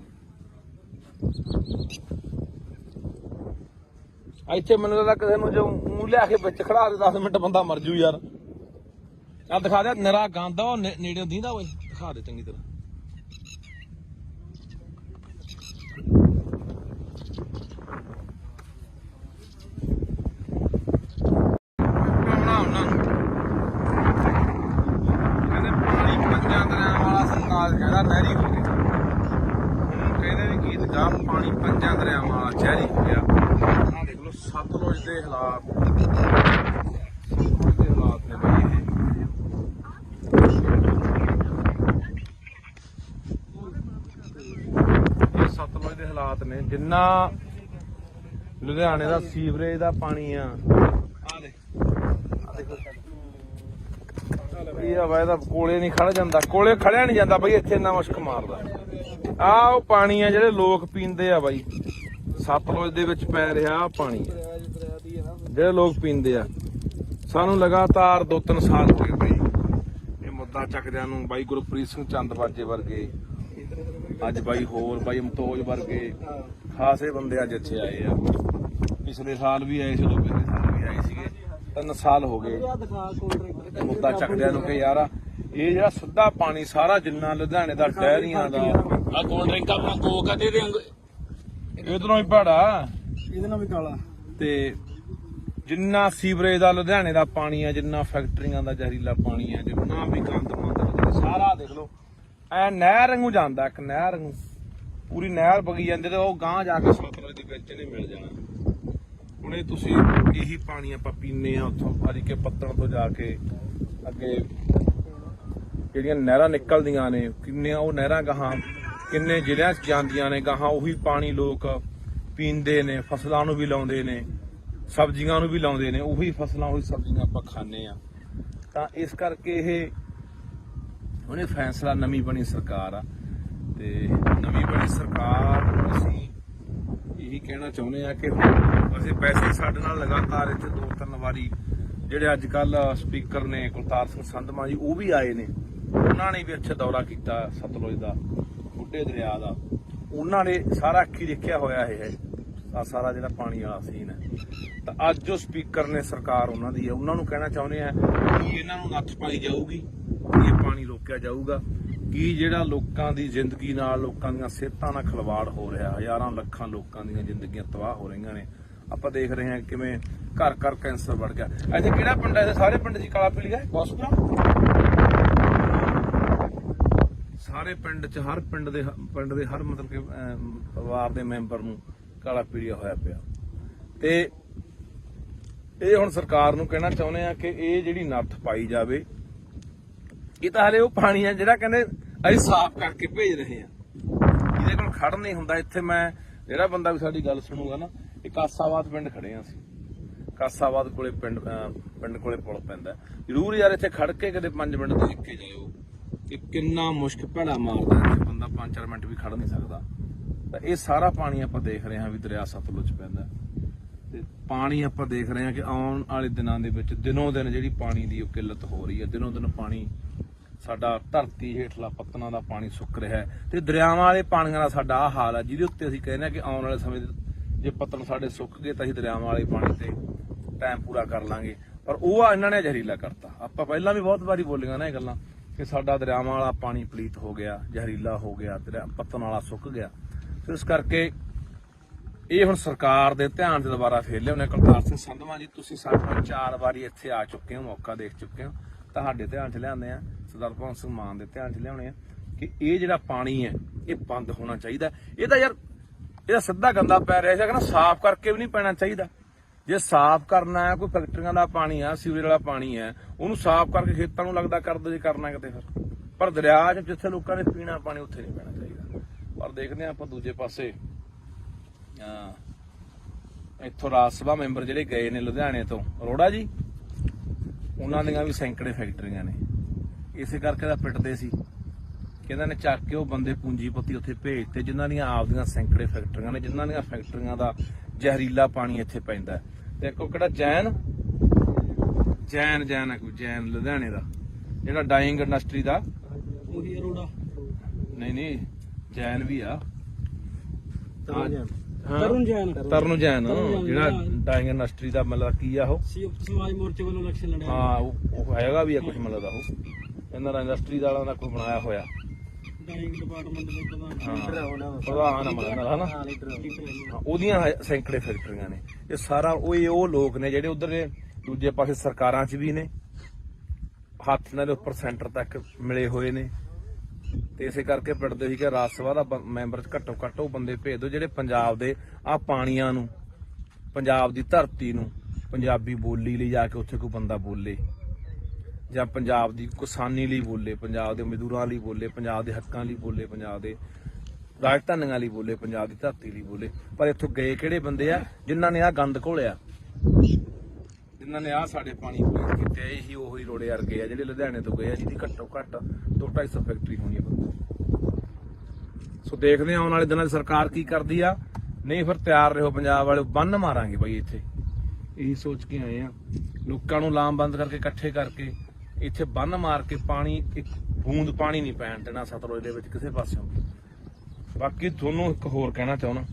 ਇੱਥੇ ਮੈਨੂੰ ਲੱਗਦਾ ਕਿਸੇ ਨੂੰ ਜੋ ਮੂੰਹ ਲਿਆ ਕੇ ਵਿੱਚ ਖੜਾ ਦੇ 10 ਮਿੰਟ ਬੰਦਾ ਮਰ ਜੂ ਯਾਰ। ਆਹ ਦਿਖਾ ਦੇ, ਨਿਰਾ ਗੰਦ ਉਹ ਨੇੜੇ ਦੀਂਦਾ ਓਏ, ਦਿਖਾ ਦੇ ਚੰਗੀ ਤਰ੍ਹਾਂ। ਕਹਿੰਦੇ ਪਾਣੀ 5 ਦਰਿਆਵਾਂ ਵਾਲਾ ਸਰਕਾਰ ਕਹਿੰਦਾ ਨਹਿਰੀ ਹੋ ਗਿਆ। ਹੁਣ ਕਹਿੰਦੇ ਵੀ ਗੀਤ ਗਾ, ਪਾਣੀ 5 ਦਰਿਆਵਾਂ ਵਾਲਾ ਜ਼ਹਿਰੀ ਹੋ ਗਿਆ। ਆਹ ਦੇਖ ਲਓ ਸਤਲੁਜ ਦੇ ਹਾਲਾਤ, ਸਤਲੁਜ ਦੇ ਹਾਲਾਤ ਨੇ ਬਈ ਇਹ। ਸਤਲੁਜ ਦੇ ਹਾਲਾਤ ਨੇ, ਜਿੰਨਾ ਲੁਧਿਆਣੇ ਦਾ ਸੀਵਰੇਜ ਦਾ ਪਾਣੀ ਆ, ਆ ਦੇ ਇਹ ਹਵਾ ਇਹਦਾ ਕੋਲੇ ਨਹੀਂ ਖੜ ਜਾਂਦਾ, ਕੋਲੇ ਖੜਿਆ ਨਹੀਂ ਜਾਂਦਾ ਬਈ, ਇੱਥੇ ਇੰਨਾ ਮੁਸ਼ਕ ਮਾਰਦਾ। ਆਹ ਉਹ ਪਾਣੀ ਆ ਜਿਹੜੇ ਲੋਕ ਪੀਂਦੇ ਆ ਬਾਈ, ਸਤਲੁਜ ਦੇ ਵਿੱਚ ਪੈ ਰਿਹਾ ਪਾਣੀ ਜਿਹੜੇ ਲੋਕ ਪੀਂਦੇ ਆ। ਸਾਨੂੰ ਲਗਾਤਾਰ 2-3 ਸਾਲ ਹੋ ਗਏ ਬਈ ਇਹ ਮੁੱਦਾ ਚੱਕਦਿਆਂ ਨੂੰ। ਬਾਈ ਗੁਰਪ੍ਰੀਤ ਸਿੰਘ ਚੰਦਬਾਜੇ ਵਰਗੇ, ਅੱਜ ਬਾਈ ਹੋਰ ਬਾਈ ਮਤੋਜ ਵਰਗੇ ਖਾਸੇ ਬੰਦੇ ਅੱਜ ਇੱਥੇ ਆਏ ਆ। ਪਿਛਲੇ ਸਾਲ ਵੀ ਆਏ ਸੀ, ਪਿਛਲੇ ਸਾਲ ਵੀ ਆਏ ਸੀਗੇ। 3 ਸਾਲ ਹੋ ਗਏ ਮੁੱਦਾ ਚੱਕਦਿਆਂ ਨੂੰ ਕਿ ਯਾਰ ਇਹ ਜਿਹੜਾ ਸਿੱਧਾ ਪਾਣੀ ਸਾਰਾ ਜਿੰਨਾ ਲੁਧਿਆਣੇ ਦਾ ਡੈਰੀਆਂ ਦਾ, ਆ ਕੋਲਡ ਡਰਿੰਕ ਆਪਣਾ ਕੋਕ ਆ ਦੇ ਦੇ, ਇਧਰੋਂ ਹੀ ਭਾੜਾ ਇਹਦੇ ਨਾਲ ਵੀ ਕਾਲਾ, ਤੇ ਜਿੰਨਾ ਸੀਵਰੇਜ ਦਾ ਲੁਧਿਆਣੇ ਦਾ ਪਾਣੀ ਆ, ਜਿੰਨਾ ਫੈਕਟਰੀਆਂ ਦਾ ਜ਼ਹਿਰੀਲਾ ਪਾਣੀ ਆ, ਜਿੰਨਾ ਵੀ ਗੰਦ ਮੰਦ ਸਾਰਾ ਦੇਖ ਲਓ ਐ ਨਹਿਰ ਵਾਂਗੂ ਜਾਂਦਾ, ਇੱਕ ਨਹਿਰ ਵਾਂਗੂ ਪੂਰੀ ਨਹਿਰ ਵਗੀ ਜਾਂਦੀ, ਤੇ ਉਹ ਗਾਂਹ ਜਾ ਕੇ ਸਤਲੁਜ ਦੇ ਵਿੱਚ ਇਹਨੇ ਮਿਲ ਜਾਣਾ। ਹੁਣ ਇਹ ਤੁਸੀਂ ਇਹੀ ਪਾਣੀ ਆਪਾਂ ਪੀਂਦੇ ਆ ਉੱਥੋਂ ਅਜ ਕੇ ਪੱਤਣ ਤੋਂ ਜਾ ਕੇ ਅੱਗੇ ਜਿਹੜੀਆਂ ਨਹਿਰਾਂ ਨਿਕਲਦੀਆਂ ਨੇ, ਕਿੰਨੀਆਂ ਉਹ ਨਹਿਰਾਂ ਗਾਹਾਂ ਕਿੰਨੇ ਜ਼ਿਲ੍ਹਿਆਂ 'ਚ ਜਾਂਦੀਆਂ ਨੇ, ਗਾਹਾਂ ਉਹੀ ਪਾਣੀ ਲੋਕ ਪੀਂਦੇ ਨੇ, ਫਸਲਾਂ ਨੂੰ ਵੀ ਲਾਉਂਦੇ ਨੇ, ਸਬਜ਼ੀਆਂ ਨੂੰ ਵੀ ਲਾਉਂਦੇ ਨੇ, ਉਹੀ ਫਸਲਾਂ ਉਹੀ ਸਬਜ਼ੀਆਂ ਆਪਾਂ ਖਾਂਦੇ ਆ। ਤਾਂ ਇਸ ਕਰਕੇ ਇਹ ਉਹਨੇ ਫੈਸਲਾ, ਨਵੀਂ ਬਣੀ ਸਰਕਾਰ ਆ, ਤੇ ਨਵੀਂ ਬਣੀ ਸਰਕਾਰ ਨੂੰ ਅਸੀਂ ਇਹੀ ਕਹਿਣਾ ਚਾਹੁੰਦੇ ਆ ਕਿ ਅਸੀਂ ਪੈਸੇ ਸਾਡੇ ਨਾਲ ਲਗਾਤਾਰ ਇੱਥੇ 2-3 ਵਾਰੀ ਜਿਹੜੇ ਅੱਜ ਕੱਲ ਸਪੀਕਰ ਨੇ ਕੁਲਤਾਰ ਸਿੰਘ ਸੰਧਮਾ ਜੀ, ਉਹ ਵੀ ਆਏ ਨੇ, ਉਹਨਾਂ ਨੇ ਵੀ ਇੱਥੇ ਦੌਰਾ ਕੀਤਾ ਸਤਲੁਜ ਦਾ, ਬੁੱਢੇ ਦਰਿਆ ਦਾ, ਉਹਨਾਂ ਨੇ ਸਾਰਾ ਅੱਖੀ ਦੇਖਿਆ ਹੋਇਆ ਇਹ ਸਾਰਾ ਜਿਹੜਾ ਪਾਣੀ ਵਾਲਾ ਸੀਨ ਹੈ। ਤਾਂ ਅੱਜ ਜੋ ਸਪੀਕਰ ਨੇ ਸਰਕਾਰ ਉਹਨਾਂ ਦੀ ਹੈ, ਉਹਨਾਂ ਨੂੰ ਕਹਿਣਾ ਚਾਹੁੰਦੇ ਆ ਕਿ ਇਹਨਾਂ ਨੂੰ ਨੱਥ ਪਾਈ ਜਾਊਗੀ, ਇਹ ਪਾਣੀ ਰੋਕਿਆ ਜਾਊਗਾ, ਕਿ ਜਿਹੜਾ ਲੋਕਾਂ ਦੀ ਜ਼ਿੰਦਗੀ ਨਾਲ, ਲੋਕਾਂ ਦੀਆਂ ਸਿਹਤਾਂ ਨਾਲ ਖਿਲਵਾੜ ਹੋ ਰਿਹਾ, ਹਜ਼ਾਰਾਂ ਲੱਖਾਂ ਲੋਕਾਂ ਦੀਆਂ ਜ਼ਿੰਦਗੀਆਂ ਤਬਾਹ ਹੋ ਰਹੀਆਂ ਨੇ। ਆਪਾਂ ਦੇਖ ਰਹੇ ਹਾਂ ਕਿਵੇਂ ਘਰ ਘਰ ਕੈਂਸਰ ਵੜ ਗਿਆ। ਇੱਥੇ ਕਿਹੜਾ ਪਿੰਡ ਹੈ? ਸਾਰੇ ਪਿੰਡ 'ਚ ਕਾਲਾ ਪੀਲੀਆ ਹਸਪਤਾਲ, ਸਾਰੇ ਪਿੰਡ 'ਚ, ਹਰ ਪਿੰਡ ਦੇ ਹਰ ਮਤਲਬ ਕਿ ਪਰਿਵਾਰ ਦੇ ਮੈਂਬਰ ਨੂੰ ਕਾਲਾ ਪੀਲੀਆ ਹੋਇਆ ਪਿਆ। ਤੇ ਇਹ ਹੁਣ ਸਰਕਾਰ ਨੂੰ ਕਹਿਣਾ ਚਾਹੁੰਦੇ ਆ ਕਿ ਇਹ ਜਿਹੜੀ ਨੱਥ ਪਾਈ ਜਾਵੇ। ਇਹ ਤਾਂ ਹਲੇ ਉਹ ਪਾਣੀ ਆ ਜਿਹੜਾ ਕਹਿੰਦੇ ਅਸੀਂ ਸਾਫ਼ ਕਰਕੇ ਭੇਜ ਰਹੇ ਆ, ਇਹਦੇ ਕੋਲ ਖੜ ਨਹੀਂ ਹੁੰਦਾ। ਇੱਥੇ ਮੈਂ ਜਿਹੜਾ ਬੰਦਾ ਵੀ ਸਾਡੀ ਗੱਲ ਸੁਣੂਗਾ ਨਾ, ਇਹ ਕਾਸਾਬਾਦ ਪਿੰਡ ਖੜੇ ਆ ਅਸੀਂ, ਕਾਸਾਬਾਦ ਕੋਲੇ ਪਿੰਡ ਕੋਲੇ ਪੁਲ ਪੈਂਦਾ। ਜ਼ਰੂਰ ਯਾਰ ਇੱਥੇ ਖੜ ਕੇ ਕਦੇ 5 ਮਿੰਟ ਦੇਖ ਕੇ ਜਾਇਓ ਕਿ ਕਿੰਨਾ ਮੁਸ਼ਕ ਭੈੜਾ ਮਾਰਦਾ, ਇੱਥੇ ਬੰਦਾ 5-4 ਮਿੰਟ ਵੀ ਖੜ ਨਹੀਂ ਸਕਦਾ। ਤਾਂ ਇਹ ਸਾਰਾ ਪਾਣੀ ਆਪਾਂ ਦੇਖ ਰਹੇ ਹਾਂ ਵੀ ਦਰਿਆ ਸਤਲੁਜ ਪੈਂਦਾ। ਤੇ ਪਾਣੀ ਆਪਾਂ ਦੇਖ ਰਹੇ ਹਾਂ ਕਿ ਆਉਣ ਵਾਲੇ ਦਿਨਾਂ ਦੇ ਵਿੱਚ ਦਿਨੋਂ ਦਿਨ ਜਿਹੜੀ ਪਾਣੀ ਦੀ ਉਹ ਕਿੱਲਤ ਹੋ ਰਹੀ ਹੈ। ਦਿਨੋਂ ਦਿਨ ਪਾਣੀ ਸਾਡਾ ਧਰਤੀ ਹੇਠਲਾ ਪੱਤਨਾਂ ਦਾ ਪਾਣੀ ਸੁੱਕ ਰਿਹਾ ਹੈ ਤੇ ਦਰਿਆਵਾਂ ਵਾਲੇ ਪਾਣੀਆਂ ਦਾ ਸਾਡਾ ਆਹ ਹਾਲ ਹੈ, ਜਿਹਦੇ ਉੱਤੇ ਅਸੀਂ ਕਹਿੰਦੇ ਹਾਂ ਕਿ ਆਉਣ ਵਾਲੇ ਸਮੇਂ ਜੇ ਪੱਤਨ ਸਾਡੇ ਸੁੱਕ ਗਏ ਤਾਂ ਅਸੀਂ ਦਰਿਆਵਾਂ ਵਾਲੇ ਪਾਣੀ ਤੇ ਟਾਈਮ ਪੂਰਾ ਕਰ ਲਾਂਗੇ। ਪਰ ਉਹ ਆ ਇਹਨਾਂ ਨੇ ਜ਼ਹਿਰੀਲਾ ਕਰਤਾ। ਆਪਾਂ ਪਹਿਲਾਂ ਵੀ ਬਹੁਤ ਵਾਰੀ ਬੋਲੀਆਂ ਨਾ ਇਹ ਗੱਲਾਂ ਕਿ ਸਾਡਾ ਦਰਿਆਵਾਂ ਵਾਲਾ ਪਾਣੀ ਪਲੀਤ ਹੋ ਗਿਆ, ਜ਼ਹਿਰੀਲਾ ਹੋ ਗਿਆ, ਪੱਤਨ ਵਾਲਾ ਸੁੱਕ ਗਿਆ। ਫਿਰ ਇਸ ਕਰਕੇ ਇਹ ਹੁਣ ਸਰਕਾਰ ਦੇ ਧਿਆਨ 'ਚ ਦੁਬਾਰਾ ਫੇਰ ਲਿਆਉਣੇ। ਕੁਲਤਾਰ ਸਿੰਘ ਸੰਧਵਾਂ ਜੀ, ਤੁਸੀਂ ਸਾਡੇ ਨਾਲ 4 ਵਾਰੀ ਇੱਥੇ ਆ ਚੁੱਕੇ ਹੋ, ਮੌਕਾ ਦੇਖ ਚੁੱਕੇ ਹੋ, ਤੁਹਾਡੇ ਧਿਆਨ 'ਚ ਲਿਆਉਂਦੇ ਆ, ਸਰਦਾਰ ਭਗਵੰਤ ਸਿੰਘ ਮਾਨ ਦੇ ਧਿਆਨ 'ਚ ਲਿਆਉਣੇ ਆ ਕਿ ਇਹ ਜਿਹੜਾ ਪਾਣੀ ਹੈ ਇਹ ਬੰਦ ਹੋਣਾ ਚਾਹੀਦਾ। ਇਹ ਤਾਂ ਯਾਰ ਇਹਦਾ ਸਿੱਧਾ ਗੰਦਾ ਪੈ ਰਿਹਾ ਸੀਗਾ ਨਾ, ਸਾਫ਼ ਕਰਕੇ ਵੀ ਨਹੀਂ ਪੈਣਾ ਚਾਹੀਦਾ। ਜੇ ਸਾਫ਼ ਕਰਨਾ ਹੈ, ਕੋਈ ਫੈਕਟਰੀਆਂ ਦਾ ਪਾਣੀ ਆ, ਸੀਵਰੇਜ ਵਾਲਾ ਪਾਣੀ ਹੈ, ਉਹਨੂੰ ਸਾਫ਼ ਕਰਕੇ ਖੇਤਾਂ ਨੂੰ ਲੱਗਦਾ ਕਰ ਦੋ ਜੇ ਕਰਨਾ ਕਿਤੇ। ਫਿਰ ਪਰ ਦਰਿਆ 'ਚ ਜਿੱਥੇ ਲੋਕਾਂ ਨੇ ਪੀਣਾ ਪਾਣੀ ਉੱਥੇ ਨਹੀਂ ਪੈਣਾ ਚਾਹੀਦਾ। ਪਰ ਦੇਖਦੇ ਹਾਂ ਆਪਾਂ ਦੂਜੇ ਪਾਸੇ ਇੱਥੋਂ ਰਾਜ ਸਭਾ ਮੈਂਬਰ ਜਿਹੜੇ ਗਏ ਨੇ ਲੁਧਿਆਣੇ ਤੋਂ, ਅਰੋੜਾ ਜੀ, ਉਹਨਾਂ ਦੀਆਂ ਵੀ ਸੈਂਕੜੇ ਫੈਕਟਰੀਆਂ ਨੇ। ਇਸੇ ਕਰਕੇ ਤਾਂ ਪਿੱਟਦੇ ਸੀ ਕਿ ਇਹਨਾਂ ਨੇ ਚੱਕ ਕੇ ਉਹ ਬੰਦੇ ਪੂੰਜੀਪਤੀ ਉੱਥੇ ਭੇਜਤੇ ਜਿਨ੍ਹਾਂ ਦੀਆਂ ਆਪਦੀਆਂ ਸੈਂਕੜੇ ਫੈਕਟਰੀਆਂ ਨੇ, ਜਿਨ੍ਹਾਂ ਦੀਆਂ ਫੈਕਟਰੀਆਂ ਦਾ ਜ਼ਹਿਰੀਲਾ ਪਾਣੀ ਇੱਥੇ ਪੈਂਦਾ। ਤੇ ਇੱਕ ਉਹ ਕਿਹੜਾ ਜੈਨ ਹੈ, ਕੋਈ ਜੈਨ ਲੁਧਿਆਣੇ ਦਾ, ਜਿਹੜਾ ਡਾਈਂਗ ਇੰਡਸਟਰੀ ਦਾ, ਉਹੀ ਅਰੋੜਾ ਨਹੀਂ ਜੈਨ ਵੀ ਆ, ਤਰੁਣ ਜੈਨ ਜਿਹੜਾ ਡਾਈਂਗ ਇੰਡਸਟਰੀ ਦਾ ਮਤਲਬ ਕੀ ਆ ਉਹ ਸੰਯੁਕਤ ਸਮਾਜ ਮੋਰਚੇ ਵੱਲੋਂ ਇਲੈਕਸ਼ਨ ਲੜਿਆ। ਹਾਂ ਉਹ ਹੈਗਾ ਵੀ ਆ ਕੁਝ ਮਤਲਬ ਦਾ, ਉਹ ਇਹਨਾਂ ਦਾ ਇੰਡਸਟਰੀ ਵਾਲਿਆਂ ਦਾ ਕੋਈ ਬਣਾਇਆ ਹੋਇਆ ਡਾਈਂਗ ਡਿਪਾਰਟਮੈਂਟ ਦੇ ਪ੍ਰਧਾਨ ਹਨਾ, ਉਹਦੀਆਂ ਸੈਂਕੜੇ ਫੈਕਟਰੀਆਂ ਨੇ। ਇਹ ਸਾਰਾ ਉਹ ਲੋਕ ਨੇ ਜਿਹੜੇ ਉਧਰ ਦੂਜੇ ਪਾਸੇ ਸਰਕਾਰਾਂ 'ਚ ਵੀ ਨੇ, ਹੱਥ ਨਾਲ ਉੱਪਰ ਸੈਂਟਰ ਤੱਕ ਮਿਲੇ ਹੋਏ ਨੇ। ਤੇ ਇਸੇ ਕਰਕੇ ਪਿੰਡਦੇ ਸੀ ਕਿ ਰਾਜ ਸਭਾ ਦਾ ਮੈਂਬਰ ਘੱਟੋ ਘੱਟ ਉਹ ਬੰਦੇ ਭੇਜ ਦਿਓ ਜਿਹੜੇ ਪੰਜਾਬ ਦੇ ਆਹ ਪਾਣੀਆਂ ਨੂੰ, ਪੰਜਾਬ ਦੀ ਧਰਤੀ ਨੂੰ, ਪੰਜਾਬੀ ਬੋਲੀ ਲਈ ਜਾ ਕੇ ਉੱਥੇ ਕੋਈ ਬੰਦਾ ਬੋਲੇ, ਜਾਂ ਪੰਜਾਬ ਦੀ ਕਿਸਾਨੀ ਲਈ ਬੋਲੇ, ਪੰਜਾਬ ਦੇ ਮਜ਼ਦੂਰਾਂ ਲਈ ਬੋਲੇ, ਪੰਜਾਬ ਦੇ ਹੱਕਾਂ ਲਈ ਬੋਲੇ, ਪੰਜਾਬ ਦੇ ਰਾਜਧਾਨੀਆਂ ਲਈ ਬੋਲੇ, ਪੰਜਾਬ ਦੀ ਧਰਤੀ ਲਈ ਬੋਲੇ। ਪਰ ਇੱਥੋਂ ਗਏ ਕਿਹੜੇ ਬੰਦੇ ਆ ਜਿਨ੍ਹਾਂ ਨੇ ਆਹ ਗੰਦ ਘੋਲਿਆ, ਜਿਨ੍ਹਾਂ ਨੇ ਆਹ ਸਾਡੇ ਪਾਣੀ ਪੀਣ ਕੀਤੇ। ਇਹੀ ਉਹੀ ਰੋੜੇ ਵਰਗੇ ਆ ਜਿਹੜੇ ਲੁਧਿਆਣੇ ਤੋਂ ਗਏ ਆ, ਜਿਹਦੀ ਘੱਟੋ ਘੱਟ 200-250 ਫੈਕਟਰੀ ਹੋਣੀ ਆ। ਸੋ ਦੇਖਦੇ ਆ ਆਉਣ ਵਾਲੇ ਦਿਨਾਂ 'ਚ ਸਰਕਾਰ ਕੀ ਕਰਦੀ ਆ। ਨਹੀਂ ਫਿਰ ਤਿਆਰ ਰਹੋ ਪੰਜਾਬ ਵਾਲੇ, ਬੰਨ ਮਾਰਾਂਗੇ ਬਾਈ ਇੱਥੇ। ਇਹੀ ਸੋਚ ਕੇ ਆਏ ਆ, ਲੋਕਾਂ ਨੂੰ ਲਾਮਬੰਦ ਕਰਕੇ ਇਕੱਠੇ ਕਰਕੇ ਇੱਥੇ ਬੰਨ ਮਾਰ ਕੇ ਪਾਣੀ, ਇੱਕ ਬੂੰਦ ਪਾਣੀ ਨਹੀਂ ਪੈਣ ਦੇਣਾ ਸਤਲੁਜ ਦੇ ਵਿੱਚ ਕਿਸੇ ਪਾਸਿਓਂ। ਬਾਕੀ ਤੁਹਾਨੂੰ ਇੱਕ ਹੋਰ ਕਹਿਣਾ ਚਾਹੁੰਦਾ,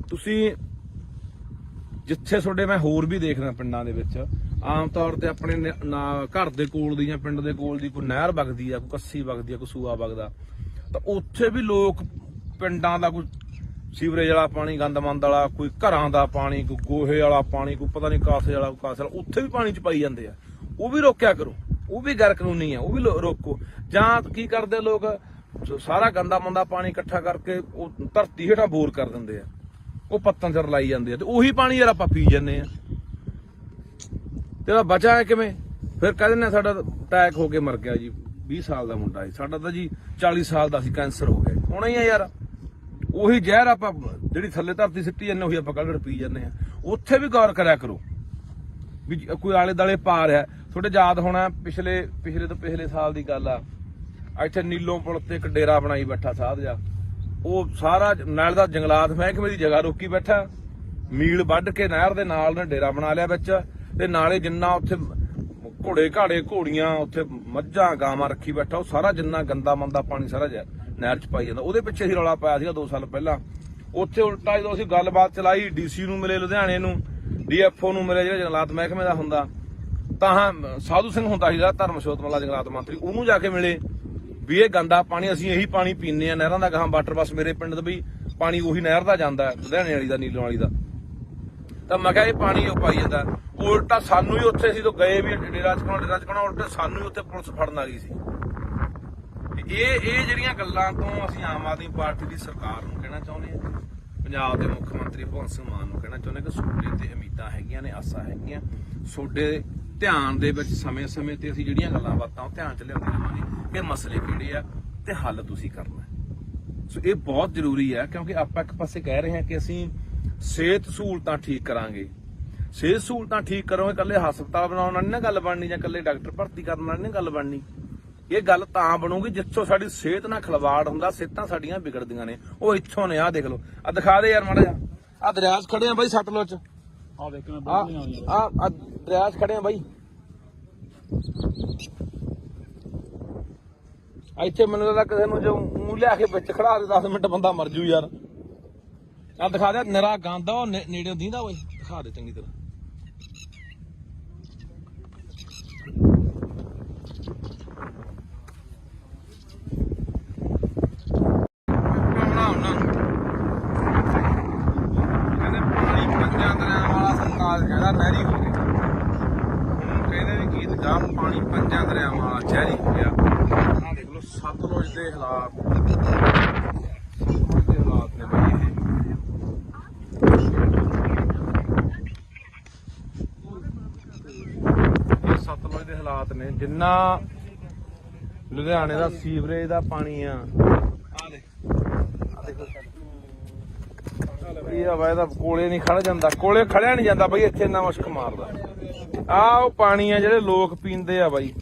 ਤੁਸੀਂ ਜਿੱਥੇ ਤੁਹਾਡੇ ਮੈਂ ਹੋਰ ਵੀ ਦੇਖਦਾ ਪਿੰਡਾਂ ਦੇ ਵਿੱਚ ਆਮ ਤੌਰ ਤੇ ਆਪਣੇ ਘਰ ਦੇ ਕੋਲ ਦੀ ਜਾਂ ਪਿੰਡ ਦੇ ਕੋਲ ਦੀ ਕੋਈ ਨਹਿਰ ਵਗਦੀ ਆ, ਕੋਈ ਕੱਸੀ ਵਗਦੀ ਆ, ਕੋਈ ਸੂਆ ਵਗਦਾ, ਤਾਂ ਉੱਥੇ ਵੀ ਲੋਕ ਪਿੰਡਾਂ ਦਾ ਕੋਈ ਸੀਵਰੇਜ ਵਾਲਾ ਪਾਣੀ, ਗੰਦਮੰਦ ਵਾਲਾ, ਕੋਈ ਘਰਾਂ ਦਾ ਪਾਣੀ, ਕੋਈ ਗੋਹੇ ਵਾਲਾ ਪਾਣੀ, ਕੋਈ ਪਤਾ ਨਹੀਂ ਕਾਸੇ ਵਾਲਾ, ਕਾਸੇ ਵਾਲਾ, ਉੱਥੇ ਵੀ ਪਾਣੀ ਚ ਪਾਈ ਜਾਂਦੇ ਆ। ਉਹ ਵੀ ਰੋਕਿਆ ਕਰੋ, ਉਹ ਵੀ ਗੈਰ ਕਾਨੂੰਨੀ ਆ, ਉਹ ਵੀ ਰੋਕੋ। ਜਾਂ ਕੀ ਕਰਦੇ ਲੋਕ, ਸਾਰਾ ਗੰਦਾ ਮੰਦਾ ਪਾਣੀ ਇਕੱਠਾ ਕਰਕੇ ਉਹ ਧਰਤੀ ਹੇਠਾਂ ਬੋਰ ਕਰ ਦਿੰਦੇ ਆ, ਉਹ ਪੱਤਾਂ ਚ ਰਲਾਈ ਜਾਂਦੇ ਆ, ਤੇ ਉਹੀ ਪਾਣੀ ਯਾਰ ਆਪਾਂ ਪੀ ਜਾਂਦੇ ਆ। ਤੇ ਬਚਾ ਹੈ ਕਿਵੇਂ? ਫਿਰ ਕਹਿੰਦੇ ਨੇ ਸਾਡਾ ਅਟੈਕ ਹੋ ਕੇ ਮਰ ਗਿਆ ਜੀ, 20 ਸਾਲ ਦਾ ਮੁੰਡਾ ਸੀ ਸਾਡਾ, ਤਾਂ ਜੀ 40 ਸਾਲ ਦਾ ਸੀ, ਕੈਂਸਰ ਹੋ ਗਿਆ। ਹੋਣਾ ਹੀ ਆ ਯਾਰ, ਉਹੀ ਜ਼ਹਿਰ ਆਪਾਂ ਜਿਹੜੀ ਥੱਲੇ ਧਰਤੀ ਸਿੱਟੀ ਜਾਂਦੇ ਉਹੀ ਆਪਾਂ ਕੱਢ ਪੀ ਜਾਂਦੇ ਆ। ਉੱਥੇ ਵੀ ਗੌਰ ਕਰਿਆ ਕਰੋ ਵੀ ਕੋਈ ਆਲੇ ਦਾਲੇ ਪਾ ਰਿਹਾ। ਤੁਹਾਡੇ ਯਾਦ ਹੋਣਾ ਪਿਛਲੇ ਤੋਂ ਪਿਛਲੇ ਸਾਲ ਦੀ ਗੱਲ ਆ, ਇੱਥੇ ਨੀਲੋਂ ਪੁਲ ਤੇ ਇੱਕ ਡੇਰਾ ਬਣਾਈ ਬੈਠਾ ਸਾਧ ਜਾ, ਉਹ ਸਾਰਾ ਨਾਲ ਦਾ ਜੰਗਲਾਤ ਮਹਿਕਮੇ ਦੀ ਜਗ੍ਹਾ ਰੋਕੀ ਬੈਠਾ, ਮੀਲ ਵੱਢ ਕੇ ਨਹਿਰ ਦੇ ਨਾਲ ਨੇ ਡੇਰਾ ਬਣਾ ਲਿਆ ਵਿੱਚ, ਤੇ ਨਾਲੇ ਜਿੰਨਾ ਉੱਥੇ ਘੋੜੇ ਘਾੜੇ ਘੋੜੀਆਂ, ਉੱਥੇ ਮੱਝਾਂ ਗਾਵਾਂ ਰੱਖੀ ਬੈਠਾ, ਉਹ ਸਾਰਾ ਜਿੰਨਾ ਗੰਦਾ ਮੰਦਾ ਪਾਣੀ ਸਾਰਾ ਨਹਿਰ ਚ ਪਾਈ ਜਾਂਦਾ। ਉਹਦੇ ਪਿੱਛੇ ਹੀ ਰੌਲਾ ਪਾਇਆ ਸੀਗਾ 2 ਸਾਲ ਪਹਿਲਾਂ। ਉੱਥੇ ਉਲਟਾ ਜਦੋਂ ਅਸੀਂ ਗੱਲਬਾਤ ਚਲਾਈ, ਡੀਸੀ ਨੂੰ ਮਿਲੇ ਲੁਧਿਆਣੇ ਨੂੰ, ਡੀਐਫਓ ਨੂੰ ਮਿਲੇ ਜਿਹੜਾ ਜੰਗਲਾਤ ਮਹਿਕਮੇ ਦਾ ਹੁੰਦਾ, ਤਾਂ ਸਾਧੂ ਸਿੰਘ ਹੁੰਦਾ ਸੀ ਜਿਹੜਾ ਧਰਮਸ਼ੋਤ ਮੱਲਾ ਜੰਗਲਾਤ ਮੰਤਰੀ, ਉਹਨੂੰ ਜਾ ਕੇ ਮਿਲੇ ਵੀ ਇਹ ਗੰਦਾ ਪਾਣੀ ਅਸੀਂ ਇਹੀ ਪਾਣੀ ਪੀਂਦੇ ਆ ਨਹਿਰਾਂ ਦਾ, ਗਾਹਾਂ ਵਾਟਰ ਬੱਸ ਮੇਰੇ ਪਿੰਡ ਦਾ ਵੀ ਪਾਣੀ ਉਹੀ ਨਹਿਰ ਦਾ ਜਾਂਦਾ ਲੁਧਿਆਣੇ ਵਾਲੀ ਦਾ, ਨੀਲੋਂ ਵਾਲੀ ਦਾ। ਤਾਂ ਮੈਂ ਕਿਹਾ ਇਹ ਪਾਣੀ ਉਹ ਪਾਈ ਜਾਂਦਾ। ਉਲਟਾ ਸਾਨੂੰ ਹੀ ਉੱਥੇ ਅਸੀਂ ਤੋਂ ਗਏ ਵੀ ਡੇਰਾ ਚਕਾਉਣਾ, ਉਲਟਾ ਸਾਨੂੰ ਹੀ ਉੱਥੇ ਪੁਲਿਸ ਫੜਨ ਆ ਗਈ ਸੀ। ਇਹ ਜਿਹੜੀਆਂ ਗੱਲਾਂ ਤੋਂ ਅਸੀਂ ਆਮ ਆਦਮੀ ਪਾਰਟੀ ਦੀ ਸਰਕਾਰ ਨੂੰ ਕਹਿਣਾ ਚਾਹੁੰਦੇ ਹਾਂ, ਪੰਜਾਬ ਦੇ ਮੁੱਖ ਮੰਤਰੀ ਭਗਵੰਤ ਸਿੰਘ ਮਾਨ ਨੂੰ ਕਹਿਣਾ ਚਾਹੁੰਦੇ ਕਿ ਤੁਹਾਡੇ ਤੇ ਉਮੀਦਾਂ ਹੈਗੀਆਂ ਨੇ, ਆਸਾਂ ਹੈਗੀਆਂ, ਤੁਹਾਡੇ ਧਿਆਨ ਦੇ ਵਿੱਚ ਸਮੇਂ-ਸਮੇਂ ਤੇ ਅਸੀਂ ਜਿਹੜੀਆਂ ਗੱਲਾਂ ਬਾਤਾਂ ਉਹ ਧਿਆਨ ਚ ਲਿਆਉਂਦੇ ਰਹਾਂਗੇ ਕਿ ਮਸਲੇ ਕਿਹੜੇ ਆ ਤੇ ਹੱਲ ਤੁਸੀਂ ਕਰਨਾ। ਸੋ ਇਹ ਬਹੁਤ ਜ਼ਰੂਰੀ ਹੈ, ਕਿਉਂਕਿ ਆਪਾਂ ਇੱਕ ਪਾਸੇ ਕਹਿ ਰਹੇ ਹਾਂ ਕਿ ਅਸੀਂ ਸਿਹਤ ਸਹੂਲਤਾਂ ਠੀਕ ਕਰਾਂਗੇ। ਸਿਹਤ ਸਹੂਲਤਾਂ ਠੀਕ ਕਰੋਗੇ, ਇਕੱਲੇ ਹਸਪਤਾਲ ਬਣਾਉਣ ਨਾਲ ਨਹੀਂ ਨਾ ਗੱਲ ਬਣਨੀ, ਜਾਂ ਇਕੱਲੇ ਡਾਕਟਰ ਭਰਤੀ ਕਰਨ ਨਾਲ ਨਹੀਂ ਗੱਲ ਬਣਨੀ। ਇਹ ਗੱਲ ਤਾਂ ਬਣੂਗੀ ਜਿੱਥੋਂ ਸਾਡੀ ਸਿਹਤ ਨਾਲ ਖਿਲਵਾੜ ਹੁੰਦਾ, ਸਿਹਤਾਂ ਸਾਡੀਆਂ ਵਿਗੜਦੀਆਂ ਨੇ। ਉਹ ਇੱਥੋਂ ਨੇ, ਆਹ ਦੇਖ ਲਓ, ਆ ਦਿਖਾ ਦੇ ਯਾਰ ਮਾੜਾ ਜਿਹਾ, ਆ ਦਰਿਆ 'ਚ ਖੜੇ ਆ ਬਾਈ ਸਤਲੁਜ 'ਚ। ਆ ਦੇਖ ਮੈਂ ਆ ਆ ਦਰਿਆ 'ਚ ਖੜੇ ਆ ਬਾਈ। ਇੱਥੇ ਮੈਨੂੰ ਲੱਗਦਾ ਕਿਸੇ ਨੂੰ ਜੋ ਮੂੰਹ ਲਿਆ ਕੇ ਵਿੱਚ ਖੜਾ ਦੇ 10 ਮਿੰਟ ਬੰਦਾ ਮਰ ਜੂ ਯਾਰ। ਆ ਦਿਖਾ ਦੇ ਨਿਰਾ ਗੰਦ ਆ, ਉਹ ਨੇੜੇ ਦੀਂਦਾ ਓਏ, ਦਿਖਾ ਦੇ ਚੰਗੀ ਤਰ੍ਹਾਂ। ਨਹਿਰੀ ਹੋ ਗਈ, ਕਹਿੰਦੇ ਵੀ ਗੀਤ ਗਾ ਪਾਣੀ ਪੰਜਾਂ ਦਰਿਆਵਾਂ ਵਾਲਾ ਜ਼ਹਿਰੀ ਹੋ ਗਿਆ। ਆਹ ਦੇਖ ਲਓ ਸਤਲੁਜ ਦੇ ਹਾਲਾਤ, ਸਤਲੁਜ ਦੇ ਹਾਲਾਤ ਨੇ ਬਈ ਇਹ ਸਤਲੁਜ ਦੇ ਹਾਲਾਤ ਨੇ। ਜਿੰਨਾ ਲੁਧਿਆਣੇ ਦਾ ਸੀਵਰੇਜ ਦਾ ਪਾਣੀ ਆ, ਆਹ ਦੇਖੋ ਇਹ ਤਾਂ ਕੋਲੇ ਨਹੀਂ ਖੜ ਜਾਂਦਾ, ਕੋਲੇ ਖੜਿਆ ਨਹੀਂ ਜਾਂਦਾ ਬਈ, ਇੱਥੇ ਇੰਨਾ ਮੁਸ਼ਕ ਮਾਰਦਾ। ਆਹ ਉਹ ਪਾਣੀ ਆ ਜਿਹੜੇ ਲੋਕ ਪੀਂਦੇ ਆ ਬਾਈ,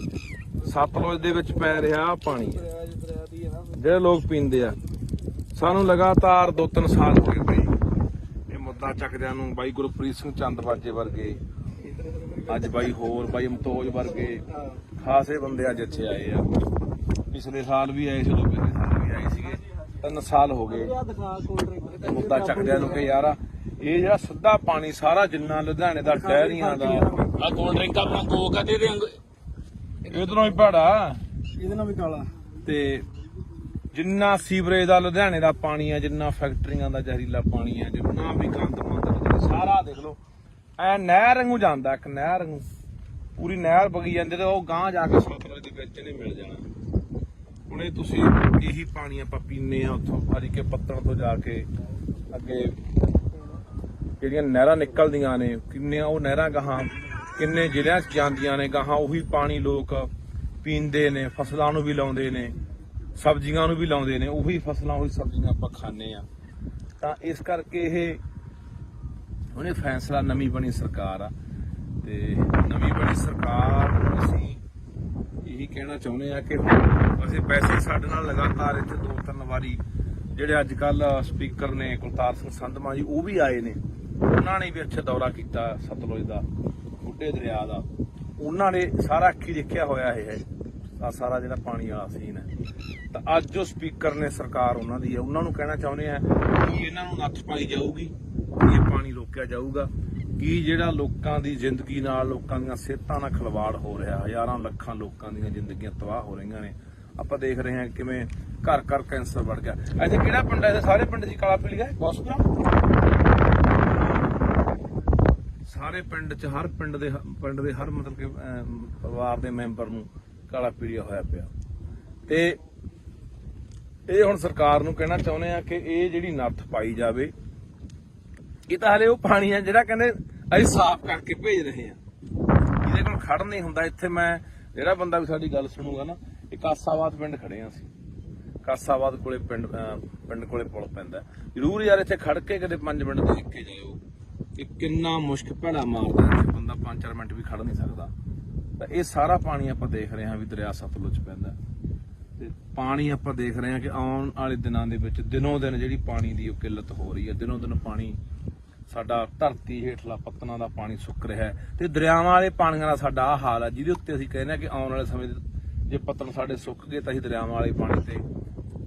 ਸਤਲੁਜ ਦੇ ਵਿੱਚ ਪੈ ਰਿਹਾ ਆਹ ਪਾਣੀ ਜਿਹੜੇ ਲੋਕ ਪੀਂਦੇ ਆ। ਸਾਨੂੰ ਲਗਾਤਾਰ 2-3 ਸਾਲ ਹੋ ਗਏ ਬਈ ਇਹ ਮੁੱਦਾ ਚੱਕਦਿਆਂ ਨੂੰ। ਬਾਈ ਗੁਰਪ੍ਰੀਤ ਸਿੰਘ ਚੰਦਬਾਜੇ ਵਰਗੇ, ਅੱਜ ਬਾਈ ਹੋਰ ਬਾਈ ਅਮਤੋਜ ਵਰਗੇ ਖਾਸੇ ਬੰਦੇ ਅੱਜ ਇੱਥੇ ਆਏ ਆ। ਪਿਛਲੇ ਸਾਲ ਵੀ ਆਏ ਸੀ, ਪਿਛਲੇ ਸਾਲ ਵੀ ਆਏ ਸੀਗੇ। 3 ਸਾਲ ਹੋ ਗਏ ਮੁੱਦਾ ਚੱਕਦਿਆਂ ਨੂੰ ਕਿ ਯਾਰ ਇਹ ਜਿਹੜਾ ਸਿੱਧਾ ਪਾਣੀ ਸਾਰਾ ਜਿੰਨਾ ਲੁਧਿਆਣੇ ਦਾ ਡੈਰੀਆਂ ਦਾ ਆ ਕੋਲਡ ਡਰਿੰਕ ਆਪਣਾ ਕੋਕ ਆ, ਇਹਦੇ ਇਧਰੋਂ ਹੀ ਭਾੜਾ, ਇਹਦੇ ਨਾਲ ਵੀ ਕਾਲਾ, ਤੇ ਜਿੰਨਾ ਸੀਵਰੇਜ ਦਾ ਲੁਧਿਆਣੇ ਦਾ ਪਾਣੀ ਆ, ਜਿੰਨਾ ਫੈਕਟਰੀਆਂ ਦਾ ਜ਼ਹਿਰੀਲਾ ਪਾਣੀ ਆ, ਜਿੰਨਾ ਵੀ ਗੰਦ ਮੰਦ ਸਾਰਾ ਦੇਖ ਲਓ ਐ ਨਹਿਰ ਵਾਂਗੂ ਜਾਂਦਾ, ਇੱਕ ਨਹਿਰ ਵਾਂਗੂ ਪੂਰੀ ਨਹਿਰ ਵਗੀ ਜਾਂਦੀ ਤੇ ਉਹ ਗਾਂਹ ਜਾ ਕੇ ਸਤਲੁਜ ਦੇ ਵਿੱਚ ਨਹੀਂ ਮਿਲ ਜਾਣਾ। ਹੁਣ ਇਹ ਤੁਸੀਂ ਇਹੀ ਪਾਣੀ ਆਪਾਂ ਪੀਂਦੇ ਆ ਉੱਥੋਂ ਹਰੀਕੇ ਪੱਤਣ ਤੋਂ ਜਾ ਕੇ ਅੱਗੇ ਜਿਹੜੀਆਂ ਨਹਿਰਾਂ ਨਿਕਲਦੀਆਂ ਨੇ, ਕਿੰਨੀਆਂ ਉਹ ਨਹਿਰਾਂ ਗਾਹਾਂ ਕਿੰਨੇ ਜ਼ਿਲ੍ਹਿਆਂ 'ਚ ਜਾਂਦੀਆਂ ਨੇ, ਗਾਹਾਂ ਉਹੀ ਪਾਣੀ ਲੋਕ ਪੀਂਦੇ ਨੇ, ਫਸਲਾਂ ਨੂੰ ਵੀ ਲਾਉਂਦੇ ਨੇ, ਸਬਜ਼ੀਆਂ ਨੂੰ ਵੀ ਲਾਉਂਦੇ ਨੇ, ਉਹੀ ਫਸਲਾਂ ਉਹੀ ਸਬਜ਼ੀਆਂ ਆਪਾਂ ਖਾਂਦੇ ਆ। ਤਾਂ ਇਸ ਕਰਕੇ ਇਹ ਉਹਨੇ ਫੈਸਲਾ, ਨਵੀਂ ਬਣੀ ਸਰਕਾਰ ਆ ਤੇ ਨਵੀਂ ਬਣੀ ਸਰਕਾਰ ਨੂੰ ਅਸੀਂ ਇਹੀ ਕਹਿਣਾ ਚਾਹੁੰਦੇ ਆ ਕਿ ਅਸੀਂ ਪੈਸੇ ਸਾਡੇ ਨਾਲ ਲਗਾਤਾਰ ਇੱਥੇ 2-3 ਵਾਰੀ ਜਿਹੜੇ ਅੱਜ ਕੱਲ ਸਪੀਕਰ ਨੇ ਕੁਲਤਾਰ ਸਿੰਘ ਸੰਧਮਾ ਜੀ ਉਹ ਵੀ ਆਏ ਨੇ, ਉਹਨਾਂ ਨੇ ਵੀ ਇੱਥੇ ਦੌਰਾ ਕੀਤਾ ਸਤਲੁਜ ਦਾ, ਬੁੱਢੇ ਦਰਿਆ ਦਾ। ਉਹਨਾਂ ਨੇ ਸਾਰਾ ਅੱਖੀ ਦੇਖਿਆ ਹੋਇਆ ਇਹ ਆ ਸਾਰਾ ਜਿਹੜਾ ਪਾਣੀ ਵਾਲਾ ਸੀਨ ਹੈ। ਤਾਂ ਅੱਜ ਜੋ ਸਪੀਕਰ ਨੇ ਸਰਕਾਰ ਉਹਨਾਂ ਦੀ ਹੈ, ਉਹਨਾਂ ਨੂੰ ਕਹਿਣਾ ਚਾਹੁੰਦੇ ਆ ਕਿ ਇਹਨਾਂ ਨੂੰ ਨੱਥ ਪਾਈ ਜਾਊਗੀ, ਇਹ ਪਾਣੀ ਰੋਕਿਆ ਜਾਊਗਾ ਕਿ ਜਿਹੜਾ ਲੋਕਾਂ ਦੀ ਜ਼ਿੰਦਗੀ ਨਾਲ, ਲੋਕਾਂ ਦੀਆਂ ਸਿਹਤਾਂ ਨਾਲ ਖਿਲਵਾੜ ਹੋ ਰਿਹਾ, ਹਜ਼ਾਰਾਂ ਲੱਖਾਂ ਲੋਕਾਂ ਦੀਆਂ ਜ਼ਿੰਦਗੀਆਂ ਤਬਾਹ ਹੋ ਰਹੀਆਂ ਨੇ। ਆਪਾਂ ਦੇਖ ਰਹੇ ਹਾਂ ਕਿਵੇਂ ਘਰ ਘਰ ਕੈਂਸਰ ਵੱਧ ਗਿਆ। ਇੱਥੇ ਕਿਹੜਾ ਪਿੰਡ ਹੈ? ਸਾਰੇ ਪਿੰਡ ਦੀ ਕਾਲਾ ਪੀਲੀਆ ਬੌਸਪੁਰਾ, ਸਾਰੇ ਪਿੰਡ 'ਚ ਹਰ ਪਿੰਡ ਦੇ ਹਰ ਮਤਲਬ ਕਿ ਪਰਿਵਾਰ ਦੇ ਮੈਂਬਰ ਨੂੰ ਕਾਲਾ ਪੀਲੀਆ ਹੋਇਆ ਪਿਆ। ਤੇ ਇਹ ਹੁਣ ਸਰਕਾਰ ਨੂੰ ਕਹਿਣਾ ਚਾਹੁੰਦੇ ਆ ਕਿ ਇਹ ਜਿਹੜੀ ਨੱਥ ਪਾਈ ਜਾਵੇ। ਇਹ ਤਾਂ ਹਲੇ ਉਹ ਪਾਣੀ ਆ ਜਿਹੜਾ ਕਹਿੰਦੇ ਅਸੀਂ ਸਾਫ਼ ਕਰਕੇ ਭੇਜ ਰਹੇ ਆ, ਇਹਦੇ ਕੋਲ ਖੜ ਨਹੀਂ ਹੁੰਦਾ। ਇੱਥੇ ਮੈਂ ਜਿਹੜਾ ਬੰਦਾ ਵੀ ਸਾਡੀ ਗੱਲ ਸੁਣੂਗਾ ਨਾ, ਇਹ ਕਾਸਾਬਾਦ ਪਿੰਡ ਖੜੇ ਆ ਅਸੀਂ, ਕਾਸਾਬਾਦ ਕੋਲੇ ਪਿੰਡ ਕੋਲੇ ਪੁਲ ਪੈਂਦਾ। ਜ਼ਰੂਰ ਯਾਰ ਇੱਥੇ ਖੜ ਕੇ ਕਦੇ 5 ਮਿੰਟ ਦੇਖ ਕੇ ਜਾਇਓ ਕਿ ਕਿੰਨਾ ਮੁਸ਼ਕ ਭੈੜਾ ਮਾਰਦਾ, ਇੱਥੇ ਬੰਦਾ 5-4 ਮਿੰਟ ਵੀ ਖੜ ਨਹੀਂ ਸਕਦਾ। ਤਾਂ ਇਹ ਸਾਰਾ ਪਾਣੀ ਆਪਾਂ ਦੇਖ ਰਹੇ ਹਾਂ ਵੀ ਦਰਿਆ ਸਤਲੁਜ ਪੈਂਦਾ, ਤੇ ਪਾਣੀ ਆਪਾਂ ਦੇਖ ਰਹੇ ਹਾਂ ਕਿ ਆਉਣ ਵਾਲੇ ਦਿਨਾਂ ਦੇ ਵਿੱਚ ਦਿਨੋਂ ਦਿਨ ਜਿਹੜੀ ਪਾਣੀ ਦੀ ਉਹ ਕਿੱਲਤ ਹੋ ਰਹੀ ਹੈ। ਦਿਨੋਂ ਦਿਨ ਪਾਣੀ ਸਾਡਾ ਧਰਤੀ ਹੇਠਲਾ ਪੱਤਨਾਂ ਦਾ ਪਾਣੀ ਸੁੱਕ ਰਿਹਾ ਹੈ, ਤੇ ਦਰਿਆਵਾਂ ਵਾਲੇ ਪਾਣੀਆਂ ਦਾ ਸਾਡਾ ਆਹ ਹਾਲ ਹੈ, ਜਿਹਦੇ ਉੱਤੇ ਅਸੀਂ ਕਹਿੰਦੇ ਹਾਂ ਕਿ ਆਉਣ ਵਾਲੇ ਸਮੇਂ ਜੇ ਪੱਤਨ ਸਾਡੇ ਸੁੱਕ ਗਏ ਤਾਂ ਅਸੀਂ ਦਰਿਆਵਾਂ ਵਾਲੇ ਪਾਣੀ ਤੇ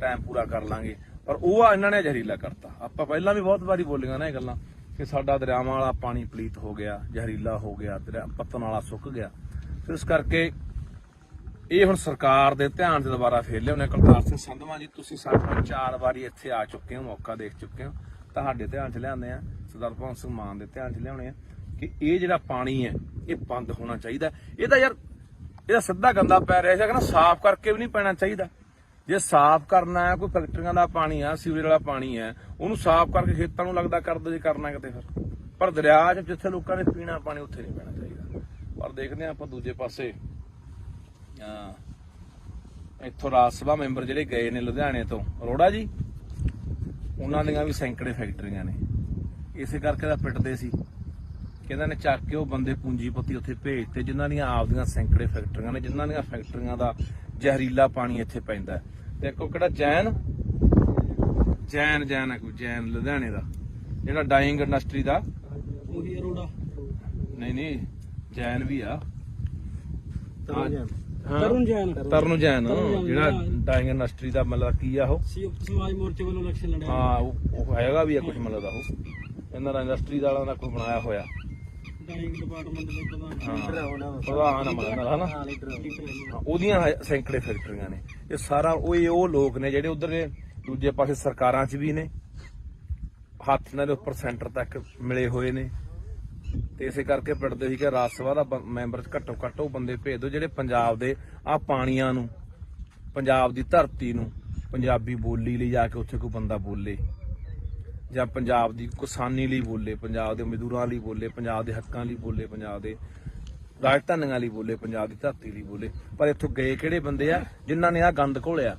ਟਾਈਮ ਪੂਰਾ ਕਰ ਲਾਂਗੇ। ਪਰ ਉਹ ਇਹਨਾਂ ਨੇ ਜ਼ਹਿਰੀਲਾ ਕਰਤਾ। ਆਪਾਂ ਪਹਿਲਾਂ ਵੀ ਬਹੁਤ ਵਾਰੀ ਬੋਲੀਆਂ ਨਾ ਇਹ ਗੱਲਾਂ ਕਿ ਸਾਡਾ ਦਰਿਆਵਾਂ ਵਾਲਾ ਪਾਣੀ ਪਲੀਤ ਹੋ ਗਿਆ, ਜ਼ਹਿਰੀਲਾ ਹੋ ਗਿਆ, ਪੱਤਨ ਵਾਲਾ ਸੁੱਕ ਗਿਆ। ਇਸ ਕਰਕੇ ਇਹ ਹੁਣ ਸਰਕਾਰ ਦੇ ਧਿਆਨ 'ਚ ਦੁਬਾਰਾ ਫੇਰ ਲਿਆਉਣੇ। ਕੁਲਤਾਰ ਸਿੰਘ ਸੰਧਵਾਂ ਜੀ, ਤੁਸੀਂ ਸਾਡੇ ਨਾਲ 4 ਵਾਰੀ ਇੱਥੇ ਆ ਚੁੱਕੇ ਹੋ, ਮੌਕਾ ਦੇਖ ਚੁੱਕੇ ਹੋ, ਤੁਹਾਡੇ ਧਿਆਨ 'ਚ ਲਿਆਉਂਦੇ ਆ, ਸਰਦਾਰ ਭਗਵੰਤ ਸਿੰਘ ਮਾਨ ਦੇ ਧਿਆਨ 'ਚ ਲਿਆਉਣੇ ਆ ਕਿ ਇਹ ਜਿਹੜਾ ਪਾਣੀ ਹੈ ਇਹ ਬੰਦ ਹੋਣਾ ਚਾਹੀਦਾ। ਇਹ ਤਾਂ ਯਾਰ ਇਹਦਾ ਸਿੱਧਾ ਗੰਦਾ ਪੈ ਰਿਹਾ ਸੀ, ਕਹਿੰਦਾ ਸਾਫ਼ ਕਰਕੇ ਵੀ ਨਹੀਂ ਪੈਣਾ ਚਾਹੀਦਾ। ਜੇ ਸਾਫ਼ ਕਰਨਾ ਹੈ, ਕੋਈ ਫੈਕਟਰੀਆਂ ਦਾ ਪਾਣੀ ਆ, ਸੀਵਰੇਜ ਵਾਲਾ ਪਾਣੀ ਹੈ, ਉਹਨੂੰ ਸਾਫ਼ ਕਰਕੇ ਖੇਤਾਂ ਨੂੰ ਲੱਗਦਾ ਕਰ ਦੋ ਜੇ ਕਰਨਾ ਕਿਤੇ ਫਿਰ। ਪਰ ਦਰਿਆ 'ਚ ਜਿੱਥੇ ਲੋਕਾਂ ਨੇ ਪੀਣਾ ਪਾਣੀ ਉੱਥੇ ਨਹੀਂ ਪੈਣਾ ਚਾਹੀਦਾ। ਪਰ ਦੇਖਦੇ ਹਾਂ ਆਪਾਂ ਦੂਜੇ ਪਾਸੇ ਇੱਥੋਂ ਰਾਜ ਸਭਾ ਮੈਂਬਰ ਜਿਹੜੇ ਗਏ ਨੇ ਲੁਧਿਆਣੇ ਤੋਂ, ਅਰੋੜਾ ਜੀ, ਉਹਨਾਂ ਦੀਆਂ ਵੀ ਸੈਂਕੜੇ ਫੈਕਟਰੀਆਂ ਨੇ। ਇਸੇ ਕਰਕੇ ਤਾਂ ਪਿੱਟਦੇ ਸੀ ਕਿ ਇਹਨਾਂ ਨੇ ਚੱਕ ਕੇ ਉਹ ਬੰਦੇ ਪੂੰਜੀਪਤੀ ਉੱਥੇ ਭੇਜਤੇ ਜਿਨ੍ਹਾਂ ਦੀਆਂ ਆਪਦੀਆਂ ਸੈਂਕੜੇ ਫੈਕਟਰੀਆਂ ਨੇ, ਜਿਨ੍ਹਾਂ ਦੀਆਂ ਫੈਕਟਰੀਆਂ ਦਾ ਜ਼ਹਿਰੀਲਾ ਪਾਣੀ ਇੱਥੇ ਪੈਂਦਾ। ਤੇ ਇੱਕੋ ਕਿਹੜਾ ਜੈਨ ਹੈ ਕੋਈ, ਜੈਨ ਲੁਧਿਆਣੇ ਦਾ, ਜਿਹੜਾ ਡਾਈਂਗ ਇੰਡਸਟਰੀ ਦਾ ਉਹੀ ਅਰੋੜਾ ਨਹੀਂ ਜੈਨ ਵੀ ਆ ਤਰੁਣ ਜੈਨ ਤਰੁਣ ਜੈਨ ਜਿਹੜਾ ਡਾਈਂਗ ਇੰਡਸਟਰੀ ਦਾ ਮਤਲਬ ਕੀ ਆ ਉਹ ਸੰਯੁਕਤ ਸਮਾਜ ਮੋਰਚੇ ਵੱਲੋਂ ਇਲੈਕਸ਼ਨ ਲੜਿਆ ਹਾਂ ਉਹ ਹੈਗਾ ਵੀ ਆ ਕੁਝ ਮਤਲਬ ਦਾ ਉਹ ਇਹਨਾਂ ਦਾ ਇੰਡਸਟਰੀ ਵਾਲਿਆਂ ਦਾ ਕੋਈ ਬਣਾਇਆ ਹੋਇਆ ਡਾਈਂਗ ਡਿਪਾਰਟਮੈਂਟ ਦੇ ਪ੍ਰਧਾਨ ਪ੍ਰਧਾਨ ਮਤਲਬ ਹਨਾ ਉਹਦੀਆਂ ਸੈਂਕੜੇ ਫੈਕਟਰੀਆਂ ਨੇ ਇਹ ਸਾਰਾ ਉਹ ਲੋਕ ਨੇ ਜਿਹੜੇ ਉਧਰ ਦੂਜੇ ਪਾਸੇ ਸਰਕਾਰਾਂ 'ਚ ਵੀ ਨੇ ਹੱਥ ਇਹਨਾਂ ਦੇ ਉੱਪਰ ਸੈਂਟਰ ਤੱਕ ਮਿਲੇ ਹੋਏ ਨੇ ਤੇ ਇਸੇ ਕਰਕੇ ਪਿੰਡਦੇ ਸੀ ਕਿ ਰਾਜ ਸਭਾ ਦਾ ਮੈਂਬਰ ਘੱਟੋ ਘੱਟ ਉਹ ਬੰਦੇ ਭੇਜ ਦਿਓ ਜਿਹੜੇ ਪੰਜਾਬ ਦੇ ਆ ਪਾਣੀਆਂ ਨੂੰ ਪੰਜਾਬ ਦੀ ਧਰਤੀ ਨੂੰ ਪੰਜਾਬੀ ਬੋਲੀ ਲਈ ਜਾ ਕੇ ਉੱਥੇ ਕੋਈ ਬੰਦਾ ਬੋਲੇ ਜਾਂ ਪੰਜਾਬ ਦੀ ਕਿਸਾਨੀ ਲਈ ਬੋਲੇ ਪੰਜਾਬ ਦੇ ਮਜ਼ਦੂਰਾਂ ਲਈ ਬੋਲੇ ਪੰਜਾਬ ਦੇ ਹੱਕਾਂ ਲਈ ਬੋਲੇ ਪੰਜਾਬ ਦੇ ਰਾਜਧਾਨੀਆਂ ਲਈ ਬੋਲੇ ਪੰਜਾਬ ਦੀ ਧਰਤੀ ਲਈ ਬੋਲੇ ਪਰ ਇੱਥੋਂ ਗਏ ਕਿਹੜੇ ਬੰਦੇ ਆ ਜਿਨ੍ਹਾਂ ਨੇ ਆ ਗੰਦ ਘੋਲਿਆ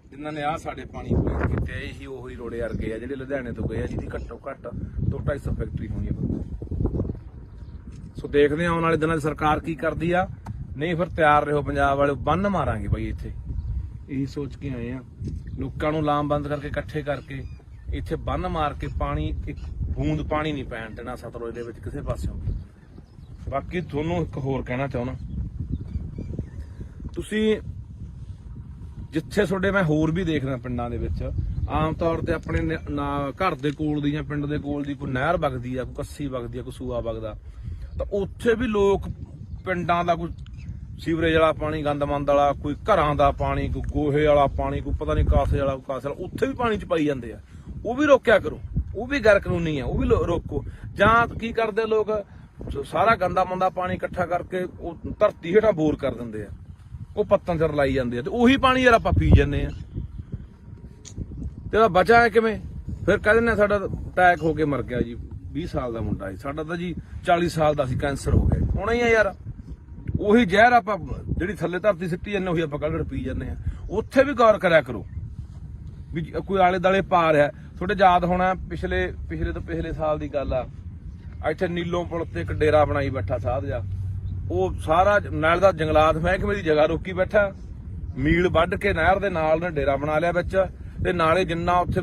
ਜਿਨ੍ਹਾਂ ਨੇ ਆ ਸਾਡੇ ਪਾਣੀ ਪੂਰੇ ਕੀਤੇ ਇਹੀ ਉਹੀ ਰੋੜੇ ਵਰਗੇ ਆ ਜਿਹੜੇ ਲੁਧਿਆਣੇ ਤੋਂ ਗਏ ਆ ਜਿਹਦੀ ਘੱਟੋ ਘੱਟ 2-250 ਫੈਕਟਰੀ ਹੋਣੀ ਆ ਸੋ ਦੇਖਦੇ ਆ ਆਉਣ ਵਾਲੇ ਦਿਨਾਂ 'ਚ ਸਰਕਾਰ ਕੀ ਕਰਦੀ ਆ ਨਹੀਂ ਫਿਰ ਤਿਆਰ ਰਹੋ ਪੰਜਾਬ ਵਾਲੇ ਬੰਨ ਮਾਰਾਂਗੇ ਬਾਈ ਇੱਥੇ ਇਹੀ ਸੋਚ ਕੇ ਆਏ ਆ ਲੋਕਾਂ ਨੂੰ ਲਾਮਬੰਦ ਕਰਕੇ ਇਕੱਠੇ ਕਰਕੇ ਇੱਥੇ ਬੰਨ ਮਾਰ ਕੇ ਪਾਣੀ ਇੱਕ ਬੂੰਦ ਪਾਣੀ ਨਹੀਂ ਪੈਣ ਦੇਣਾ ਸਤਲੁਜ ਦੇ ਵਿੱਚ ਕਿਸੇ ਪਾਸਿਓਂ ਬਾਕੀ ਤੁਹਾਨੂੰ ਇੱਕ ਹੋਰ ਕਹਿਣਾ ਚਾਹੁੰਦਾ ਤੁਸੀਂ ਜਿੱਥੇ ਤੁਹਾਡੇ ਮੈਂ ਹੋਰ ਵੀ ਦੇਖਦਾ ਪਿੰਡਾਂ ਦੇ ਵਿੱਚ ਆਮ ਤੌਰ ਤੇ ਆਪਣੇ ਘਰ ਦੇ ਕੋਲ ਦੀ ਜਾਂ ਪਿੰਡ ਦੇ ਕੋਲ ਦੀ ਕੋਈ ਨਹਿਰ ਵਗਦੀ ਆ ਕੋਈ ਕੱਸੀ ਵਗਦੀ ਆ ਕੋਈ ਸੂਆ ਵਗਦਾ ਤਾਂ ਉੱਥੇ ਵੀ ਲੋਕ ਪਿੰਡਾਂ ਦਾ ਕੋਈ ਸੀਵਰੇਜ ਵਾਲਾ ਪਾਣੀ ਗੰਦਮੰਦ ਵਾਲਾ ਕੋਈ ਘਰਾਂ ਦਾ ਪਾਣੀ ਕੋਈ ਗੋਹੇ ਵਾਲਾ ਪਾਣੀ ਕੋਈ ਪਤਾ ਨਹੀਂ ਕਾਸੇ ਵਾਲਾ ਉੱਥੇ ਵੀ ਪਾਣੀ ਚ ਪਾਈ ਜਾਂਦੇ ਆ ਉਹ ਵੀ ਰੋਕਿਆ ਕਰੋ ਉਹ ਵੀ ਗੈਰ ਕਾਨੂੰਨੀ ਆ ਉਹ ਵੀ ਰੋਕੋ ਜਾਂ ਕੀ ਕਰਦੇ ਲੋਕ ਸਾਰਾ ਗੰਦਾ ਮੰਦਾ ਪਾਣੀ ਇਕੱਠਾ ਕਰਕੇ ਉਹ ਧਰਤੀ ਹੇਠਾਂ ਬੋਰ ਕਰ ਦਿੰਦੇ ਆ ਉਹ ਪੱਤਾਂ ਚ ਲਾਈ ਜਾਂਦੇ ਆ ਤੇ ਉਹੀ ਪਾਣੀ ਯਾਰ ਆਪਾਂ ਪੀ ਜਾਂਦੇ ਆ ਤੇ ਉਹਦਾ ਬਚਾ ਹੈ ਕਿਵੇਂ ਫਿਰ ਕਹਿੰਦੇ ਨੇ ਸਾਡਾ ਅਟੈਕ ਹੋ ਕੇ ਮਰ ਗਿਆ ਜੀ 20 ਸਾਲ ਦਾ ਮੁੰਡਾ ਸੀ ਸਾਡਾ ਤਾਂ ਜੀ 40 ਸਾਲ ਦਾ ਸੀ ਕੈਂਸਰ ਹੋ ਗਿਆ ਹੋਣਾ ਹੀ ਆ ਯਾਰ ਉਹੀ ਜ਼ਹਿਰ ਆਪਾਂ ਜਿਹੜੀ ਥੱਲੇ ਧਰਤੀ ਸਿੱਟੀ ਜਾਂਦੇ ਉਹੀ ਆਪਾਂ ਕੱਢ ਪੀ ਜਾਂਦੇ ਆ ਉੱਥੇ ਵੀ ਗੌਰ ਕਰਿਆ ਕਰੋ ਵੀ ਕੋਈ ਆਲੇ ਦਾਲੇ ਪਾ ਰਿਹਾ ਤੁਹਾਡੇ ਯਾਦ ਹੋਣਾ ਪਿਛਲੇ ਸਾਲ ਦੀ ਗੱਲ ਆ ਇੱਥੇ ਨੀਲੋਂ ਪੁਲ ਤੇ ਇੱਕ ਡੇਰਾ ਬਣਾਈ ਬੈਠਾ ਸਾਧ ਜਾ ਉਹ ਸਾਰਾ ਨਾਲ ਦਾ ਜੰਗਲਾਤ ਮਹਿਕਮੇ ਦੀ ਜਗ੍ਹਾ ਰੋਕੀ ਬੈਠਾ ਮੀਲ ਵੱਢ ਕੇ ਨਹਿਰ ਦੇ ਨਾਲ ਨੇ ਡੇਰਾ ਬਣਾ ਲਿਆ ਵਿੱਚ ਤੇ ਨਾਲੇ ਜਿੰਨਾ ਉੱਥੇ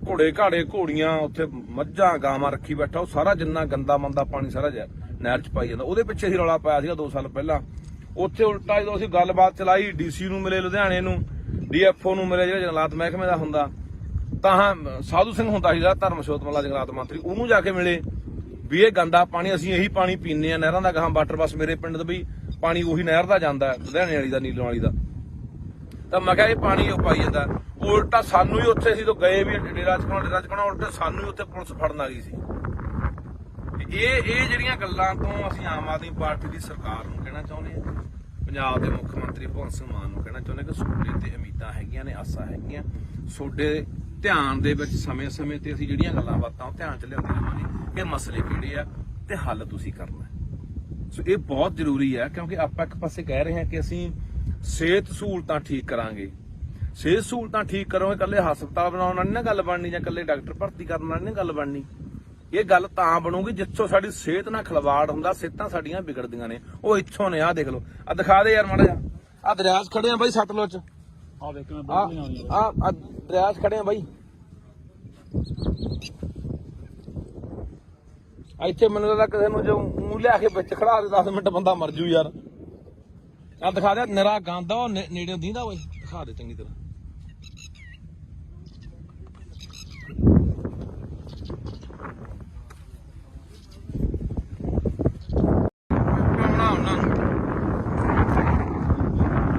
ਘੋੜੀਆਂ ਉੱਥੇ ਮੱਝਾਂ ਗਾਵਾਂ ਰੱਖੀ ਬੈਠਾ ਉਹ ਸਾਰਾ ਜਿੰਨਾ ਗੰਦਾ ਮੰਦਾ ਪਾਣੀ ਸਾਰਾ ਨਹਿਰ ਚ ਪਾਈ ਜਾਂਦਾ ਉਹਦੇ ਪਿੱਛੇ ਹੀ ਰੌਲਾ ਪਾਇਆ ਸੀਗਾ 2 ਸਾਲ ਪਹਿਲਾਂ ਉੱਥੇ ਉਲਟਾ ਜਦੋਂ ਅਸੀਂ ਗੱਲਬਾਤ ਚਲਾਈ ਡੀਸੀ ਨੂੰ ਮਿਲੇ ਲੁਧਿਆਣੇ ਨੂੰ ਡੀਐਫਓ ਨੂੰ ਮਿਲੇ ਜਿਹੜਾ ਜੰਗਲਾਤ ਮਹਿਕਮੇ ਦਾ ਹੁੰਦਾ ਤਾਂ ਸਾਧੂ ਸਿੰਘ ਹੁੰਦਾ ਸੀਗਾ ਧਰਮਸ਼ੋਤ ਮੱਲਾ ਜੰਗਲਾਤ ਮੰਤਰੀ ਉਹਨੂੰ ਜਾ ਕੇ ਮਿਲੇ ਵੀ ਇਹ ਗੰਦਾ ਪਾਣੀ ਅਸੀਂ ਇਹੀ ਪਾਣੀ ਪੀਂਦੇ ਆ ਨਹਿਰਾਂ ਦਾ ਗਾਹਾਂ ਵਾਟਰ ਬੱਸ ਮੇਰੇ ਪਿੰਡ ਦਾ ਵੀ ਪਾਣੀ ਉਹੀ ਨਹਿਰ ਦਾ ਜਾਂਦਾ ਲੁਧਿਆਣੇ ਵਾਲੀ ਦਾ ਨੀਲੋਂ ਵਾਲੀ ਦਾ ਤਾਂ ਮੈਂ ਕਿਹਾ ਇਹ ਪਾਣੀ ਉਹ ਪਾਈ ਜਾਂਦਾ ਉਲਟਾ ਸਾਨੂੰ ਹੀ ਉੱਥੇ ਅਸੀਂ ਤੋਂ ਗਏ ਵੀ ਡੇਰਾ ਚਕਾਉਣਾ ਉਲਟਾ ਸਾਨੂੰ ਹੀ ਉੱਥੇ ਪੁਲਿਸ ਫੜਨ ਆ ਗਈ ਸੀ ਇਹ ਜਿਹੜੀਆਂ ਗੱਲਾਂ ਤੋਂ ਅਸੀਂ ਆਮ ਆਦਮੀ ਪਾਰਟੀ ਦੀ ਸਰਕਾਰ ਨੂੰ ਕਹਿਣਾ ਚਾਹੁੰਦੇ ਆ ਪੰਜਾਬ ਦੇ ਮੁੱਖ ਮੰਤਰੀ ਭਗਵੰਤ ਸਿੰਘ ਮਾਨ ਨੂੰ ਕਹਿਣਾ ਚਾਹੁੰਦੇ ਕਿ ਤੁਹਾਡੇ ਤੇ ਉਮੀਦਾਂ ਹੈਗੀਆਂ ਨੇ ਆਸਾਂ ਹੈਗੀਆਂ ਤੁਹਾਡੇ ਧਿਆਨ ਦੇ ਵਿੱਚ ਸਮੇਂ-ਸਮੇਂ ਤੇ ਅਸੀਂ ਜਿਹੜੀਆਂ ਗੱਲਾਂ ਬਾਤਾਂ ਉਹ ਧਿਆਨ ਚ ਲਿਆਉਂਦੇ ਰਹਾਂਗੇ ਕਿ ਮਸਲੇ ਕਿਹੜੇ ਆ ਤੇ ਹੱਲ ਤੁਸੀਂ ਕਰਨਾ ਸੋ ਇਹ ਬਹੁਤ ਜ਼ਰੂਰੀ ਹੈ ਕਿਉਂਕਿ ਆਪਾਂ ਇੱਕ ਪਾਸੇ ਕਹਿ ਰਹੇ ਹਾਂ ਕਿ ਅਸੀਂ ਸਿਹਤ ਸਹੂਲਤਾਂ ਠੀਕ ਕਰਾਂਗੇ ਸਿਹਤ ਸਹੂਲਤਾਂ ਠੀਕ ਕਰੋਗੇ ਇਕੱਲੇ ਹਸਪਤਾਲ ਬਣਾਉਣ ਨਾਲ ਨਹੀਂ ਨਾ ਗੱਲ ਬਣਨੀ ਜਾਂ ਇਕੱਲੇ ਡਾਕਟਰ ਭਰਤੀ ਕਰਨ ਨਾਲ ਨਹੀਂ ਗੱਲ ਬਣਨੀ ਇਹ ਗੱਲ ਤਾਂ ਬਣੂਗੀ ਜਿੱਥੋਂ ਸਾਡੀ ਸਿਹਤ ਨਾਲ ਖਿਲਵਾੜ ਹੁੰਦਾ ਸਿਹਤਾਂ ਸਾਡੀਆਂ ਵਿਗੜਦੀਆਂ ਨੇ ਉਹ ਇੱਥੋਂ ਨੇ ਆਹ ਦੇਖ ਲਓ ਆ ਦਿਖਾ ਦੇ ਯਾਰ ਮਾੜਾ ਜਿਹਾ ਆ ਦਰਿਆ 'ਚ ਖੜੇ ਆ ਬਾਈ ਸਤਲੁਜ 'ਚ ਆ ਦੇਖ ਮੈਂ ਆ ਦਰਿਆ 'ਚ ਖੜੇ ਆ ਬਾਈ ਇੱਥੇ ਮੈਨੂੰ ਲੱਗਦਾ ਕਿਸੇ ਨੂੰ ਜੋ ਮੂੰਹ ਲਿਆ ਕੇ ਵਿੱਚ ਖੜਾ ਦੇ 10 ਮਿੰਟ ਬੰਦਾ ਮਰ ਜੂ ਯਾਰ ਆ ਦਿਖਾ ਦੇ ਨਿਰਾ ਗੰਦ ਉਹ ਨੇੜੇ ਦੀਂਦਾ ਓਏ ਦਿਖਾ ਦੇ ਚੰਗੀ ਤਰ੍ਹਾਂ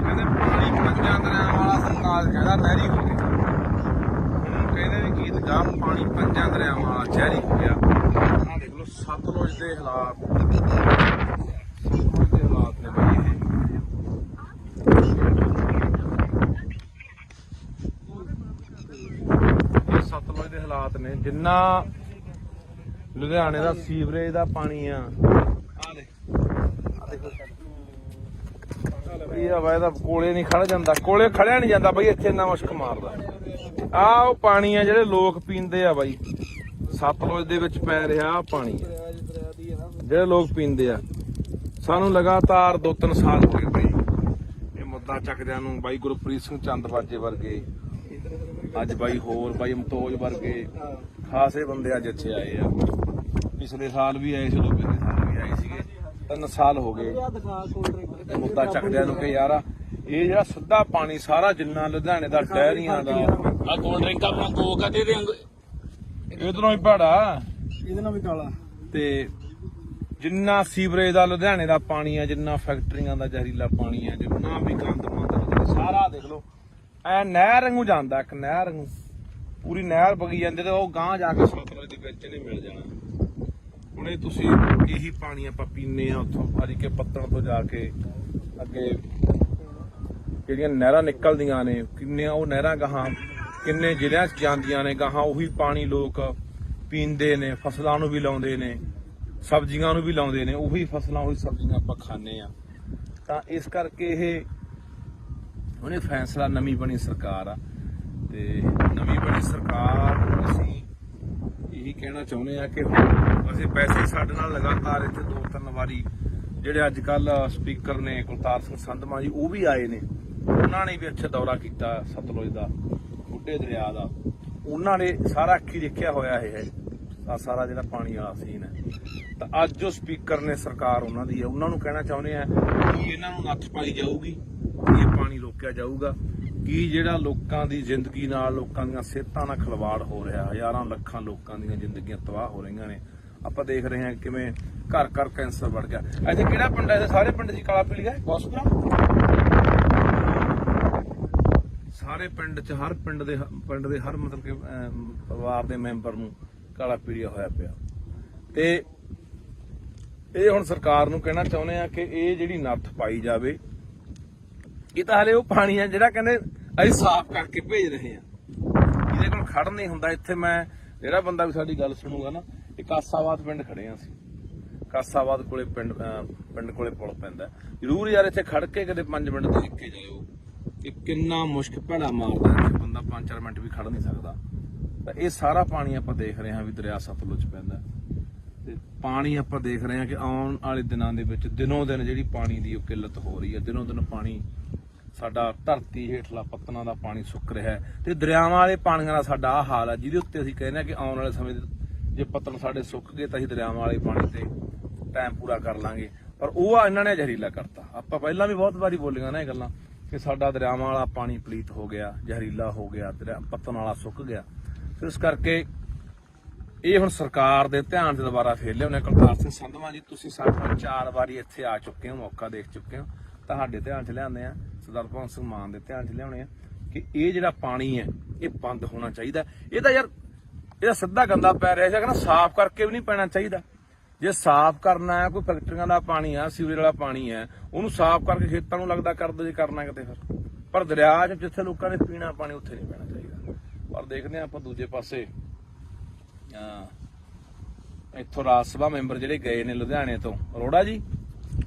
ਕਹਿੰਦੇ ਪਾਣੀ 5 ਦਰਿਆਵਾਂ ਵਾਲਾ ਸਰਕਾਰ ਕਹਿੰਦਾ ਨਹਿਰੀ ਹੋ ਗਿਆ ਹੁਣ ਕਹਿੰਦੇ ਵੀ ਗੀਤ ਗਾ ਪਾਣੀ 5 ਦਰਿਆਵਾਂ ਵਾਲਾ ਜ਼ਹਿਰੀ ਹੋ ਗਿਆ ਆਹ ਦੇਖ ਲਓ ਸਤਲੁਜ ਦੇ ਹਾਲਾਤ ਨੇ ਬਈ ਇਹ ਸਤਲੁਜ ਦੇ ਹਾਲਾਤ ਨੇ ਜਿੰਨਾ ਲੁਧਿਆਣੇ ਦਾ ਸੀਵਰੇਜ ਦਾ ਪਾਣੀ ਆ ਇਹ ਹਵਾ ਇਹਦਾ ਕੋਲੇ ਨਹੀਂ ਖੜ ਜਾਂਦਾ ਕੋਲੇ ਖੜਿਆ ਨਹੀਂ ਜਾਂਦਾ ਬਈ ਇੱਥੇ ਇੰਨਾ ਮੁਸ਼ਕ ਮਾਰਦਾ ਆ ਉਹ ਪਾਣੀ ਆ ਜਿਹੜੇ ਲੋਕ ਪੀਂਦੇ ਆ ਬਾਈ ਸਤਲੁਜ ਦੇ ਵਿੱਚ ਪੈ ਰਿਹਾ ਆ ਪਾਣੀ ਜਿਹੜੇ ਲੋਕ ਪੀਂਦੇ ਆ ਸਾਨੂੰ ਲਗਾਤਾਰ 2-3 ਸਾਲ ਹੋ ਗਏ ਬਈ ਇਹ ਮੁੱਦਾ ਚੱਕਦਿਆਂ ਨੂੰ ਬਾਈ ਗੁਰਪ੍ਰੀਤ ਸਿੰਘ ਚੰਦਬਾਜੇ ਵਰਗੇ ਅੱਜ ਬਾਈ ਹੋਰ ਬਾਈ ਅਮਤੋਜ ਵਰਗੇ ਖਾਸੇ ਬੰਦੇ ਅੱਜ ਇੱਥੇ ਆਏ ਆ। ਪਿਛਲੇ ਸਾਲ ਵੀ ਆਏ ਸੀ, ਉਦੋਂ ਪਿਛਲੇ ਸਾਲ ਵੀ ਆਏ ਸੀਗੇ। 3 ਸਾਲ ਹੋ ਗਏ ਤੇ ਮੁੱਦਾ ਚੱਕਦਿਆਂ ਨੂੰ ਕਿ ਯਾਰ ਇਹ ਜਿਹੜਾ ਸਿੱਧਾ ਪਾਣੀ ਸਾਰਾ ਜਿੰਨਾ ਲੁਧਿਆਣੇ ਦਾ ਡੈਰੀਆਂ ਦਾ ਆ ਕੋਲਡ ਡਰਿੰਕਾਂ ਬਣਾ ਕੋਕ ਆ ਦੇ ਇਧਰੋਂ ਹੀ ਭਾੜਾ ਇਹਦੇ ਨਾਲ ਵੀ ਕਾਲਾ ਤੇ ਜਿੰਨਾ ਸੀਵਰੇਜ ਦਾ ਲੁਧਿਆਣੇ ਦਾ ਪਾਣੀ ਆ, ਜਿੰਨਾ ਫੈਕਟਰੀਆਂ ਦਾ ਜ਼ਹਿਰੀਲਾ ਪਾਣੀ ਆ, ਜਿੰਨਾ ਵੀ ਗੰਦ ਮੰਦ ਸਾਰਾ ਦੇਖ ਲਓ ਐ ਨਹਿਰ ਵਾਂਗੂ ਜਾਂਦਾ, ਇੱਕ ਨਹਿਰ ਵਾਂਗੂ ਪੂਰੀ ਨਹਿਰ ਵਗੀ ਜਾਂਦੀ ਤੇ ਉਹ ਗਾਂਹ ਜਾ ਕੇ ਸਤਲੁਜ ਦੇ ਵਿੱਚ ਨਹੀਂ ਮਿਲ ਜਾਣਾ। ਹੁਣ ਇਹ ਤੁਸੀਂ ਇਹੀ ਪਾਣੀ ਆਪਾਂ ਪੀਨੇ ਆ ਉੱਥੋਂ ਹਰੀ ਕੇ ਪੱਤਣ ਤੋਂ ਜਾ ਕੇ ਅੱਗੇ ਜਿਹੜੀਆਂ ਨਹਿਰਾਂ ਨਿਕਲਦੀਆਂ ਨੇ, ਕਿੰਨੀਆਂ ਉਹ ਨਹਿਰਾਂ ਗਾਹਾਂ ਕਿੰਨੇ ਜ਼ਿਲ੍ਹਿਆਂ 'ਚ ਜਾਂਦੀਆਂ ਨੇ, ਗਾਹਾਂ ਉਹੀ ਪਾਣੀ ਲੋਕ ਪੀਂਦੇ ਨੇ, ਫਸਲਾਂ ਨੂੰ ਵੀ ਲਾਉਂਦੇ ਨੇ, ਸਬਜ਼ੀਆਂ ਨੂੰ ਵੀ ਲਾਉਂਦੇ ਨੇ, ਉਹੀ ਫਸਲਾਂ ਉਹੀ ਸਬਜ਼ੀਆਂ ਆਪਾਂ ਖਾਂਦੇ ਆ। ਤਾਂ ਇਸ ਕਰਕੇ ਇਹ ਉਹਨੇ ਫੈਸਲਾ, ਨਵੀਂ ਬਣੀ ਸਰਕਾਰ ਆ ਤੇ ਨਵੀਂ ਬਣੀ ਸਰਕਾਰ ਨੂੰ ਅਸੀਂ ਇਹੀ ਕਹਿਣਾ ਚਾਹੁੰਦੇ ਆ ਕਿ ਅਸੀਂ ਵੈਸੇ ਸਾਡੇ ਨਾਲ ਲਗਾਤਾਰ ਇੱਥੇ 2-3 ਵਾਰੀ ਜਿਹੜੇ ਅੱਜ ਕੱਲ ਸਪੀਕਰ ਨੇ ਕੁਲਤਾਰ ਸਿੰਘ ਸੰਧਮਾ ਜੀ, ਉਹ ਵੀ ਆਏ ਨੇ। ਉਹਨਾਂ ਨੇ ਵੀ ਇੱਥੇ ਦੌਰਾ ਕੀਤਾ ਸਤਲੁਜ ਦਾ, ਬੁੱਢੇ ਦਰਿਆ ਦਾ। ਉਹਨਾਂ ਨੇ ਸਾਰਾ ਅੱਖੀ ਦੇਖਿਆ ਹੋਇਆ ਇਹ ਸਾਰਾ ਜਿਹੜਾ ਪਾਣੀ ਵਾਲਾ ਸੀਨ ਹੈ। ਤਾਂ ਅੱਜ ਜੋ ਸਪੀਕਰ ਨੇ ਸਰਕਾਰ ਉਹਨਾਂ ਦੀ ਹੈ, ਉਹਨਾਂ ਨੂੰ ਕਹਿਣਾ ਚਾਹੁੰਦੇ ਆ ਕਿ ਇਹਨਾਂ ਨੂੰ ਨੱਥ ਪਾਈ ਜਾਊਗੀ, ਇਹ ਪਾਣੀ ਰੋਕਿਆ ਜਾਊਗਾ। ਕਿ ਜਿਹੜਾ ਲੋਕਾਂ ਦੀ ਜ਼ਿੰਦਗੀ ਨਾਲ, ਲੋਕਾਂ ਦੀਆਂ ਸਿਹਤਾਂ ਨਾਲ ਖਿਲਵਾੜ ਹੋ ਰਿਹਾ, ਹਜ਼ਾਰਾਂ ਲੱਖਾਂ ਲੋਕਾਂ ਦੀਆਂ ਜ਼ਿੰਦਗੀਆਂ ਤਬਾਹ ਹੋ ਰਹੀਆਂ ਨੇ। ਆਪਾਂ ਦੇਖ ਰਹੇ ਹਾਂ ਕਿਵੇਂ ਘਰ ਘਰ ਕੈਂਸਰ ਵੱਧ ਗਿਆ। ਇੱਥੇ ਕਿਹੜਾ ਪਿੰਡ ਹੈ? ਸਾਰੇ ਪਿੰਡ ਦੀ ਕਾਲਾ ਪੀਲੀਆ ਹੈ, ਗੋਸਪੁਰਾ। ਸਾਰੇ ਪਿੰਡ 'ਚ ਹਰ ਪਿੰਡ ਦੇ ਹਰ ਮਤਲਬ ਕਿ ਪਰਿਵਾਰ ਦੇ ਮੈਂਬਰ ਨੂੰ ਕਾਲਾ ਪੀਲੀਆ ਹੋਇਆ ਪਿਆ। ਤੇ ਇਹ ਹੁਣ ਸਰਕਾਰ ਨੂੰ ਕਹਿਣਾ ਚਾਹੁੰਦੇ ਆ ਕਿ ਇਹ ਜਿਹੜੀ ਨੱਥ ਪਾਈ ਜਾਵੇ। ਇਹ ਤਾਂ ਹਲੇ ਉਹ ਪਾਣੀ ਆ ਜਿਹੜਾ ਕਹਿੰਦੇ ਅਸੀਂ ਸਾਫ਼ ਕਰਕੇ ਭੇਜ ਰਹੇ ਆ, ਇਹਦੇ ਕੋਲ ਖੜ ਨਹੀਂ ਹੁੰਦਾ। ਇੱਥੇ ਮੈਂ ਜਿਹੜਾ ਬੰਦਾ ਵੀ ਸਾਡੀ ਗੱਲ ਸੁਣੂਗਾ ਨਾ, ਇਹ ਕਾਸਾਬਾਦ ਪਿੰਡ ਖੜੇ ਆ ਅਸੀਂ, ਕਾਸਾਬਾਦ ਕੋਲੇ ਪਿੰਡ ਕੋਲੇ ਪੁਲ ਪੈਂਦਾ। ਜ਼ਰੂਰ ਯਾਰ ਇੱਥੇ ਖੜ ਕੇ ਕਦੇ 5 ਮਿੰਟ ਦੇਖ ਕੇ ਜਾਇਓ ਕਿ ਕਿੰਨਾ ਮੁਸ਼ਕ ਭੈੜਾ ਮਾਰਦਾ ਇੱਥੇ ਬੰਦਾ, 5-4 ਮਿੰਟ ਵੀ ਖੜ ਨਹੀਂ ਸਕਦਾ। ਤਾਂ ਇਹ ਸਾਰਾ ਪਾਣੀ ਆਪਾਂ ਦੇਖ ਰਹੇ ਹਾਂ ਵੀ ਦਰਿਆ ਸਤਲੁਜ ਪੈਂਦਾ ਤੇ ਪਾਣੀ ਆਪਾਂ ਦੇਖ ਰਹੇ ਹਾਂ ਕਿ ਆਉਣ ਵਾਲੇ ਦਿਨਾਂ ਦੇ ਵਿੱਚ ਦਿਨੋਂ ਦਿਨ ਜਿਹੜੀ ਪਾਣੀ ਦੀ ਉਹ ਕਿੱਲਤ ਹੋ ਰਹੀ ਹੈ। ਦਿਨੋਂ ਦਿਨ ਪਾਣੀ ਸਾਡਾ ਧਰਤੀ ਹੇਠਲਾ ਪੱਤਨਾਂ ਦਾ ਪਾਣੀ ਸੁੱਕ ਰਿਹਾ ਹੈ ਤੇ ਦਰਿਆਵਾਂ ਵਾਲੇ ਪਾਣੀਆਂ ਦਾ ਸਾਡਾ ਆਹ ਹਾਲ ਹੈ, ਜਿਹਦੇ ਉੱਤੇ ਅਸੀਂ ਕਹਿੰਦੇ ਹਾਂ ਕਿ ਆਉਣ ਵਾਲੇ ਸਮੇਂ ਜੇ ਪੱਤਨ ਸਾਡੇ ਸੁੱਕ ਗਏ ਤਾਂ ਅਸੀਂ ਦਰਿਆਵਾਂ ਵਾਲੇ ਪਾਣੀ ਤੇ ਟਾਈਮ ਪੂਰਾ ਕਰ ਲਾਂਗੇ। ਪਰ ਉਹ ਆ ਇਹਨਾਂ ਨੇ ਜ਼ਹਿਰੀਲਾ ਕਰਤਾ। ਆਪਾਂ ਪਹਿਲਾਂ ਵੀ ਬਹੁਤ ਵਾਰੀ ਬੋਲੀਆਂ ਨਾ ਇਹ ਗੱਲਾਂ ਕਿ ਸਾਡਾ ਦਰਿਆਵਾਂ ਵਾਲਾ ਪਾਣੀ ਪਲੀਤ ਹੋ ਗਿਆ, ਜ਼ਹਿਰੀਲਾ ਹੋ ਗਿਆ, ਪੱਤਨ ਵਾਲਾ ਸੁੱਕ ਗਿਆ। ਇਸ ਕਰਕੇ ਇਹ ਹੁਣ ਸਰਕਾਰ ਦੇ ਧਿਆਨ 'ਚ ਦੁਬਾਰਾ ਫੇਰ ਲਿਆਉਣੇ। ਕੁਲਤਾਰ ਸਿੰਘ ਸੰਧਵਾਂ ਜੀ, ਤੁਸੀਂ ਸਾਡੇ ਨਾਲ 4 ਵਾਰੀ ਇੱਥੇ ਆ ਚੁੱਕੇ ਹੋ, ਮੌਕਾ ਦੇਖ ਚੁੱਕੇ ਹੋ, ਤੁਹਾਡੇ ਧਿਆਨ 'ਚ ਲਿਆਉਂਦੇ ਆ, ਸਰਦਾਰ ਭਗਵੰਤ ਸਿੰਘ ਮਾਨ ਦੇ ਧਿਆਨ 'ਚ ਲਿਆਉਣੇ ਆ ਕਿ ਇਹ ਜਿਹੜਾ ਪਾਣੀ ਹੈ ਇਹ ਬੰਦ ਹੋਣਾ ਚਾਹੀਦਾ। ਇਹਦਾ ਯਾਰ ਇਹਦਾ ਸਿੱਧਾ ਗੰਦਾ ਪੈ ਰਿਹਾ ਸੀ, ਕਹਿੰਦਾ ਸਾਫ਼ ਕਰਕੇ ਵੀ ਨਹੀਂ ਪੈਣਾ ਚਾਹੀਦਾ। ਜੇ ਸਾਫ਼ ਕਰਨਾ ਹੈ, ਕੋਈ ਫੈਕਟਰੀਆਂ ਦਾ ਪਾਣੀ ਆ, ਸੀਵਰੇਜ ਵਾਲਾ ਪਾਣੀ ਹੈ, ਉਹਨੂੰ ਸਾਫ਼ ਕਰਕੇ ਖੇਤਾਂ ਨੂੰ ਲੱਗਦਾ ਕਰ ਦੋ ਜੇ ਕਰਨਾ ਕਿਤੇ ਫਿਰ। ਪਰ ਦਰਿਆ 'ਚ ਜਿੱਥੇ ਲੋਕਾਂ ਨੇ ਪੀਣਾ ਪਾਣੀ ਉੱਥੇ ਨਹੀਂ ਪੈਣਾ ਚਾਹੀਦਾ। ਪਰ ਦੇਖਦੇ ਹਾਂ ਆਪਾਂ ਦੂਜੇ ਪਾਸੇ ਇੱਥੋਂ ਰਾਜ ਸਭਾ ਮੈਂਬਰ ਜਿਹੜੇ ਗਏ ਨੇ ਲੁਧਿਆਣੇ ਤੋਂ, ਅਰੋੜਾ ਜੀ,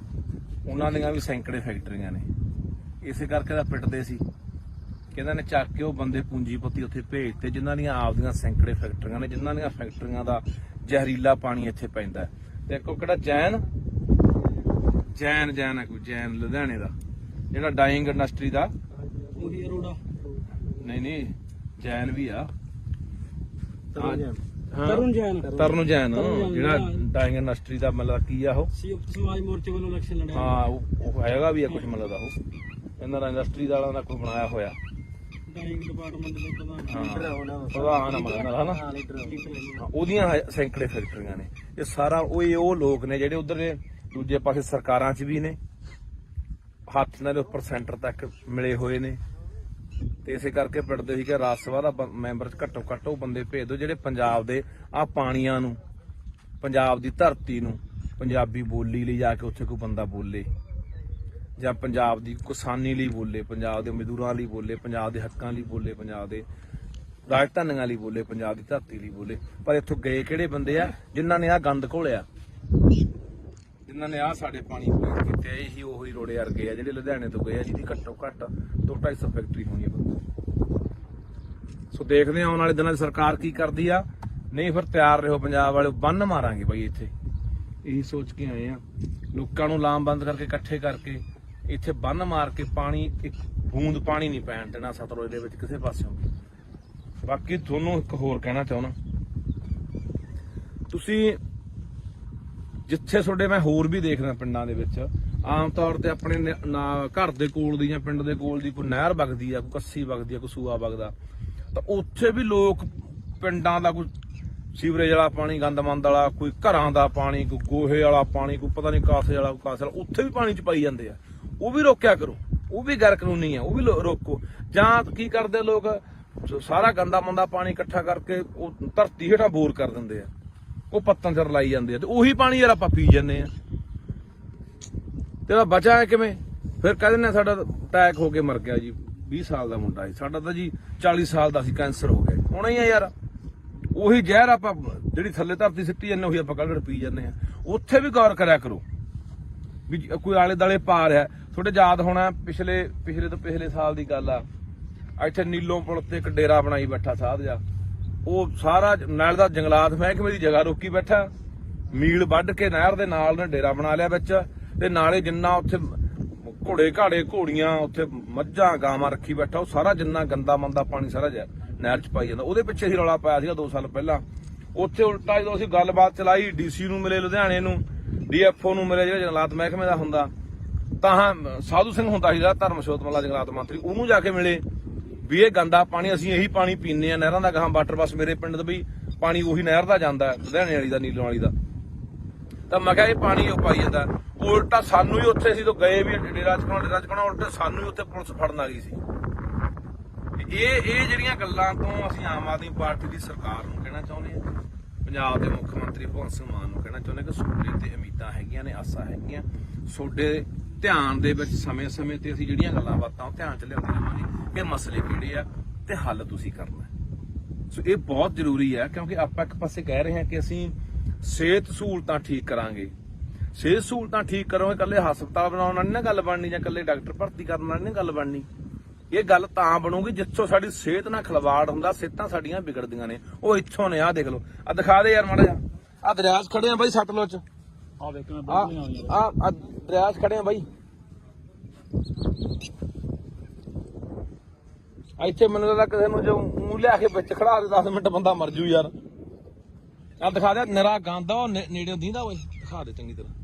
ਉਹਨਾਂ ਦੀਆਂ ਵੀ ਸੈਂਕੜੇ ਫੈਕਟਰੀਆਂ ਨੇ। ਇਸੇ ਕਰਕੇ ਤਾਂ ਪਿੱਟਦੇ ਸੀ ਕਿ ਇਹਨਾਂ ਨੇ ਚੱਕ ਕੇ ਉਹ ਬੰਦੇ ਪੂੰਜੀਪਤੀ ਉੱਥੇ ਭੇਜਤੇ ਜਿਨ੍ਹਾਂ ਦੀਆਂ ਆਪਦੀਆਂ ਸੈਂਕੜੇ ਫੈਕਟਰੀਆਂ ਨੇ, ਜਿਨ੍ਹਾਂ ਦੀਆਂ ਫੈਕਟਰੀਆਂ ਦਾ ਜ਼ਹਿਰੀਲਾ ਪਾਣੀ ਇੱਥੇ ਪੈਂਦਾ। ਤੇ ਇੱਕ ਕਿਹੜਾ ਜੈਨ ਹੈ, ਕੋਈ ਜੈਨ ਲੁਧਿਆਣੇ ਦਾ ਜਿਹੜਾ ਡਾਈਂਗ ਇੰਡਸਟਰੀ ਦਾ, ਉਹੀ ਅਰੋੜਾ ਨਹੀਂ ਜੈਨ ਵੀ ਆ, ਤਰੁਣ ਜੈਨ ਜਿਹੜਾ ਡਾਈਂਗ ਇੰਡਸਟਰੀ ਦਾ ਮਤਲਬ ਕੀ ਆ, ਉਹ ਸਮਾਜ ਮੋਰਚੇ ਵੱਲੋਂ ਇਲੈਕਸ਼ਨ ਲੜਿਆ। ਹਾਂ ਉਹ ਹੈਗਾ ਵੀ ਆ ਕੁਝ ਮਤਲਬ ਦਾ, ਉਹ ਇਹਨਾਂ ਦਾ ਇੰਡਸਟਰੀ ਵਾਲਿਆਂ ਦਾ ਕੋਈ ਬਣਾਇਆ ਹੋਇਆ ਡਾਈਂਗ ਡਿਪਾਰਟਮੈਂਟ ਦੇ ਪ੍ਰਧਾਨ ਉਹਦੀਆਂ ਸੈਂਕੜੇ ਫੈਕਟਰੀਆਂ ਨੇ। ਇਹ ਸਾਰਾ ਉਹ ਲੋਕ ਨੇ ਜਿਹੜੇ ਉਧਰ ਨੇ ਦੂਜੇ ਪਾਸੇ ਸਰਕਾਰਾਂ 'ਚ ਵੀ ਨੇ, ਹੱਥ ਨਾਲ ਉੱਪਰ ਸੈਂਟਰ ਤੱਕ ਮਿਲੇ ਹੋਏ ਨੇ। ਤੇ ਇਸੇ ਕਰਕੇ ਪਿੰਡਦੇ ਸੀ ਕਿ ਰਾਜ ਸਭਾ ਦਾ ਮੈਂਬਰ ਘੱਟੋ ਘੱਟ ਉਹ ਬੰਦੇ ਭੇਜ ਦਿਓ ਜਿਹੜੇ ਪੰਜਾਬ ਦੇ ਆਹ ਪਾਣੀਆਂ ਨੂੰ, ਪੰਜਾਬ ਦੀ ਧਰਤੀ ਨੂੰ, ਪੰਜਾਬੀ ਬੋਲੀ ਲਈ ਜਾ ਕੇ ਉੱਥੇ ਕੋਈ ਬੰਦਾ ਬੋਲੇ, ਜਾਂ ਪੰਜਾਬ ਦੀ ਕਿਸਾਨੀ ਲਈ ਬੋਲੇ, ਪੰਜਾਬ ਦੇ ਮਜ਼ਦੂਰਾਂ ਲਈ ਬੋਲੇ, ਪੰਜਾਬ ਦੇ ਹੱਕਾਂ ਲਈ ਬੋਲੇ, ਪੰਜਾਬ ਦੇ ਰਾਜਧਾਨੀਆਂ ਲਈ ਬੋਲੇ, ਪੰਜਾਬ ਦੀ ਧਰਤੀ ਲਈ ਬੋਲੇ। ਪਰ ਇੱਥੋਂ ਗਏ ਕਿਹੜੇ ਬੰਦੇ ਆ ਜਿਨ੍ਹਾਂ ਨੇ ਆਹ ਗੰਦ ਘੋਲਿਆ, ਜਿਨ੍ਹਾਂ ਨੇ ਆਹ ਸਾਡੇ ਪਾਣੀ ਕੀਤੇ। ਇਹੀ ਉਹੀ ਰੋੜੇ ਵਰਗੇ ਆ ਜਿਹੜੇ ਲੁਧਿਆਣੇ ਤੋਂ ਗਏ ਆ, ਜਿਹਦੀ ਘੱਟੋ ਘੱਟ 200-250 ਫੈਕਟਰੀ ਹੋਣੀ ਹੈ। ਸੋ ਦੇਖਦੇ ਹਾਂ ਆਉਣ ਵਾਲੇ ਦਿਨਾਂ 'ਚ ਸਰਕਾਰ ਕੀ ਕਰਦੀ ਆ। ਨਹੀਂ ਫਿਰ ਤਿਆਰ ਰਹੋ ਪੰਜਾਬ ਵਾਲੇ, ਬੰਨ ਮਾਰਾਂਗੇ ਬਾਈ ਇੱਥੇ। ਇਹੀ ਸੋਚ ਕੇ ਆਏ ਆ, ਲੋਕਾਂ ਨੂੰ ਲਾਮਬੰਦ ਕਰਕੇ ਇਕੱਠੇ ਕਰਕੇ ਇੱਥੇ ਬੰਨ ਮਾਰ ਕੇ ਪਾਣੀ, ਇੱਕ ਬੂੰਦ ਪਾਣੀ ਨਹੀਂ ਪੈਣ ਦੇਣਾ ਸਤਲੁਜ ਦੇ ਵਿੱਚ ਕਿਸੇ ਪਾਸਿਓਂ ਵੀ। ਬਾਕੀ ਤੁਹਾਨੂੰ ਇੱਕ ਹੋਰ ਕਹਿਣਾ ਚਾਹੁੰਦਾ, ਤੁਸੀਂ ਜਿੱਥੇ ਤੁਹਾਡੇ ਮੈਂ ਹੋਰ ਵੀ ਦੇਖਦਾ ਪਿੰਡਾਂ ਦੇ ਵਿੱਚ ਆਮ ਤੌਰ ਤੇ ਆਪਣੇ ਘਰ ਦੇ ਕੋਲ ਦੀ ਜਾਂ ਪਿੰਡ ਦੇ ਕੋਲ ਦੀ ਕੋਈ ਨਹਿਰ ਵਗਦੀ ਆ, ਕੋਈ ਕੱਸੀ ਵਗਦੀ ਆ, ਕੋਈ ਸੂਆ ਵਗਦਾ, ਤਾਂ ਉੱਥੇ ਵੀ ਲੋਕ ਪਿੰਡਾਂ ਦਾ ਕੋਈ ਸੀਵਰੇਜ ਵਾਲਾ ਪਾਣੀ, ਗੰਦਮੰਦ ਵਾਲਾ, ਕੋਈ ਘਰਾਂ ਦਾ ਪਾਣੀ, ਕੋਈ ਗੋਹੇ ਵਾਲਾ ਪਾਣੀ, ਕੋਈ ਪਤਾ ਨਹੀਂ ਕਾਸੇ ਵਾਲਾ, ਕੋਈ ਕਾਸੇ ਵਾਲਾ, ਉੱਥੇ ਵੀ ਪਾਣੀ ਚ ਪਾਈ ਜਾਂਦੇ ਆ। ਉਹ ਵੀ ਰੋਕਿਆ ਕਰੋ, ਉਹ ਵੀ ਗੈਰ ਕਾਨੂੰਨੀ ਆ, ਉਹ ਵੀ ਰੋਕੋ। ਜਾਂ ਕੀ ਕਰਦੇ ਲੋਕ, ਸਾਰਾ ਗੰਦਾ ਮੰਦਾ ਪਾਣੀ ਇਕੱਠਾ ਕਰਕੇ ਉਹ ਧਰਤੀ ਹੇਠਾਂ ਬੋਰ ਕਰ ਦਿੰਦੇ ਆ, ਉਹ ਪੱਤਾਂ ਚ ਰਲਾਈ ਜਾਂਦੇ ਆ, ਤੇ ਉਹੀ ਪਾਣੀ ਯਾਰ ਆਪਾਂ ਪੀ ਜਾਂਦੇ ਆ। ਤੇ ਬਚਾ ਕਿਵੇਂ? ਫਿਰ ਕਹਿੰਦੇ ਨੇ ਸਾਡਾ ਅਟੈਕ ਹੋ ਕੇ ਮਰ ਗਿਆ ਜੀ, 20 ਸਾਲ ਦਾ ਮੁੰਡਾ ਸੀ ਸਾਡਾ, ਤਾਂ ਜੀ 40 ਸਾਲ ਦਾ ਸੀ, ਕੈਂਸਰ ਹੋ ਗਿਆ। ਹੋਣਾ ਹੀ ਆ ਯਾਰ, ਉਹੀ ਜ਼ਹਿਰ ਆਪਾਂ ਜਿਹੜੀ ਥੱਲੇ ਧਰਤੀ ਸਿੱਟੀ ਜਾਂਦੇ ਉਹੀ ਆਪਾਂ ਕੱਢ ਪੀ ਜਾਂਦੇ ਆ। ਉੱਥੇ ਵੀ ਗੌਰ ਕਰਿਆ ਕਰੋ ਵੀ ਕੋਈ ਆਲੇ ਦਾਲੇ ਪਾ ਰਿਹਾ। ਤੁਹਾਡੇ ਯਾਦ ਹੋਣਾ ਪਿਛਲੇ ਤੋਂ ਪਿਛਲੇ ਸਾਲ ਦੀ ਗੱਲ ਆ, ਇੱਥੇ ਨੀਲੋਂ ਪੁਲ ਤੇ ਇੱਕ ਡੇਰਾ ਬਣਾਈ ਬੈਠਾ ਸਾਧ ਜਾ, ਉਹ ਸਾਰਾ ਨਾਲ ਦਾ ਜੰਗਲਾਤ ਮਹਿਕਮੇ ਦੀ ਜਗ੍ਹਾ ਰੋਕੀ ਬੈਠਾ, ਮੀਲ ਵੱਢ ਕੇ ਨਹਿਰ ਦੇ ਨਾਲ ਨੇ ਡੇਰਾ ਬਣਾ ਲਿਆ ਵਿੱਚ, ਤੇ ਨਾਲੇ ਜਿੰਨਾ ਉੱਥੇ ਘੋੜੇ ਘਾੜੇ ਘੋੜੀਆਂ, ਉੱਥੇ ਮੱਝਾਂ ਗਾਵਾਂ ਰੱਖੀ ਬੈਠਾ, ਉਹ ਸਾਰਾ ਜਿੰਨਾ ਗੰਦਾ ਮੰਦਾ ਪਾਣੀ ਸਾਰਾ ਨਹਿਰ ਚ ਪਾਈ ਜਾਂਦਾ। ਉਹਦੇ ਪਿੱਛੇ ਹੀ ਰੌਲਾ ਪਾਇਆ ਸੀਗਾ 2 ਸਾਲ ਪਹਿਲਾਂ। ਉੱਥੇ ਉਲਟਾ ਜਦੋਂ ਅਸੀਂ ਗੱਲਬਾਤ ਚਲਾਈ, ਡੀਸੀ ਨੂੰ ਮਿਲੇ ਲੁਧਿਆਣੇ ਨੂੰ, ਡੀਐਫਓ ਨੂੰ ਮਿਲੇ ਜਿਹੜਾ ਜੰਗਲਾਤ ਮਹਿਕਮੇ ਦਾ ਹੁੰਦਾ, ਤਾਂ ਸਾਧੂ ਸਿੰਘ ਹੁੰਦਾ ਸੀਗਾ ਧਰਮਸ਼ੋਤ ਮੱਲਾ ਜੰਗਲਾਤ ਮੰਤਰੀ, ਉਹਨੂੰ ਜਾ ਕੇ ਮਿਲੇ ਵੀ ਇਹ ਗੰਦਾ ਪਾਣੀ ਅਸੀਂ ਇਹੀ ਪਾਣੀ ਪੀਂਦੇ ਆ ਨਹਿਰਾਂ ਦਾ, ਗਾਹਾਂ ਵਾਟਰ ਬੱਸ ਮੇਰੇ ਪਿੰਡ ਦਾ ਵੀ ਪਾਣੀ ਉਹੀ ਨਹਿਰ ਦਾ ਜਾਂਦਾ, ਲੁਧਿਆਣੇ ਵਾਲੀ ਦਾ, ਨੀਲੋਂ ਵਾਲੀ ਦਾ। ਤਾਂ ਮੈਂ ਕਿਹਾ ਇਹ ਪਾਣੀ ਉਹ ਪਾਈ ਜਾਂਦਾ। ਉਲਟਾ ਸਾਨੂੰ ਹੀ ਉੱਥੇ ਅਸੀਂ ਤੋਂ ਗਏ ਵੀ ਡੇਰਾ ਚਕਾਉਣਾ, ਉਲਟਾ ਸਾਨੂੰ ਹੀ ਉੱਥੇ ਪੁਲਿਸ ਫੜਨ ਆ ਗਈ ਸੀ। ਇਹ ਜਿਹੜੀਆਂ ਗੱਲਾਂ ਤੋਂ ਅਸੀਂ ਆਮ ਆਦਮੀ ਪਾਰਟੀ ਦੀ ਸਰਕਾਰ ਨੂੰ ਕਹਿਣਾ ਚਾਹੁੰਦੇ ਹਾਂ, ਪੰਜਾਬ ਦੇ ਮੁੱਖ ਮੰਤਰੀ ਭਗਵੰਤ ਸਿੰਘ ਮਾਨ ਨੂੰ ਕਹਿਣਾ ਚਾਹੁੰਦੇ ਕਿ ਤੁਹਾਡੇ ਤੇ ਉਮੀਦਾਂ ਹੈਗੀਆਂ ਨੇ, ਆਸਾਂ ਹੈਗੀਆਂ, ਤੁਹਾਡੇ ਧਿਆਨ ਦੇ ਵਿੱਚ ਸਮੇਂ-ਸਮੇਂ ਤੇ ਅਸੀਂ ਜਿਹੜੀਆਂ ਗੱਲਾਂ ਬਾਤਾਂ ਉਹ ਧਿਆਨ ਚ ਲਿਆਉਂਦੇ ਰਹਾਂਗੇ ਕਿ ਮਸਲੇ ਕਿਹੜੇ ਆ ਤੇ ਹੱਲ ਤੁਸੀਂ ਕਰਨਾ। ਸੋ ਇਹ ਬਹੁਤ ਜ਼ਰੂਰੀ ਹੈ, ਕਿਉਂਕਿ ਆਪਾਂ ਇੱਕ ਪਾਸੇ ਕਹਿ ਰਹੇ ਹਾਂ ਕਿ ਅਸੀਂ ਸਿਹਤ ਸਹੂਲਤਾਂ ਠੀਕ ਕਰਾਂਗੇ। ਸਿਹਤ ਸਹੂਲਤਾਂ ਠੀਕ ਕਰੋਗੇ, ਇਕੱਲੇ ਹਸਪਤਾਲ ਬਣਾਉਣ ਨਾਲ ਨਹੀਂ ਨਾ ਗੱਲ ਬਣਨੀ, ਜਾਂ ਇਕੱਲੇ ਡਾਕਟਰ ਭਰਤੀ ਕਰਨ ਨਾਲ ਨਹੀਂ ਗੱਲ ਬਣਨੀ। ਇਹ ਗੱਲ ਤਾਂ ਬਣੂਗੀ ਜਿੱਥੋਂ ਸਾਡੀ ਸਿਹਤ ਨਾਲ ਖਿਲਵਾੜ ਹੁੰਦਾ, ਸਿਹਤਾਂ ਸਾਡੀਆਂ ਵਿਗੜਦੀਆਂ ਨੇ, ਉਹ ਇੱਥੋਂ ਨੇ। ਆਹ ਦੇਖ ਲਓ, ਆ ਦਿਖਾ ਦੇ ਯਾਰ ਮਾੜਾ ਜਿਹਾ, ਆ ਦਰਿਆ 'ਚ ਖੜੇ ਆ ਬਾਈ ਸਤਲੁਜ 'ਚ, ਆ ਦੇਖ ਮੈਂ ਆ ਦਰਿਆ 'ਚ ਖੜੇ ਆ ਬਾਈ। ਇੱਥੇ ਮੈਨੂੰ ਲੱਗਦਾ ਕਿਸੇ ਨੂੰ ਜੋ ਮੂੰਹ ਲਿਆ ਕੇ ਵਿੱਚ ਖੜਾ ਦੇ 10 ਮਿੰਟ ਬੰਦਾ ਮਰ ਜੂ ਯਾਰ। ਆ ਦਿਖਾ ਦੇ, ਨਿਰਾ ਗੰਦ ਉਹ ਨੇੜੇ ਦੀਂਦਾ ਓਏ, ਦਿਖਾ ਦੇ ਚੰਗੀ ਤਰ੍ਹਾਂ।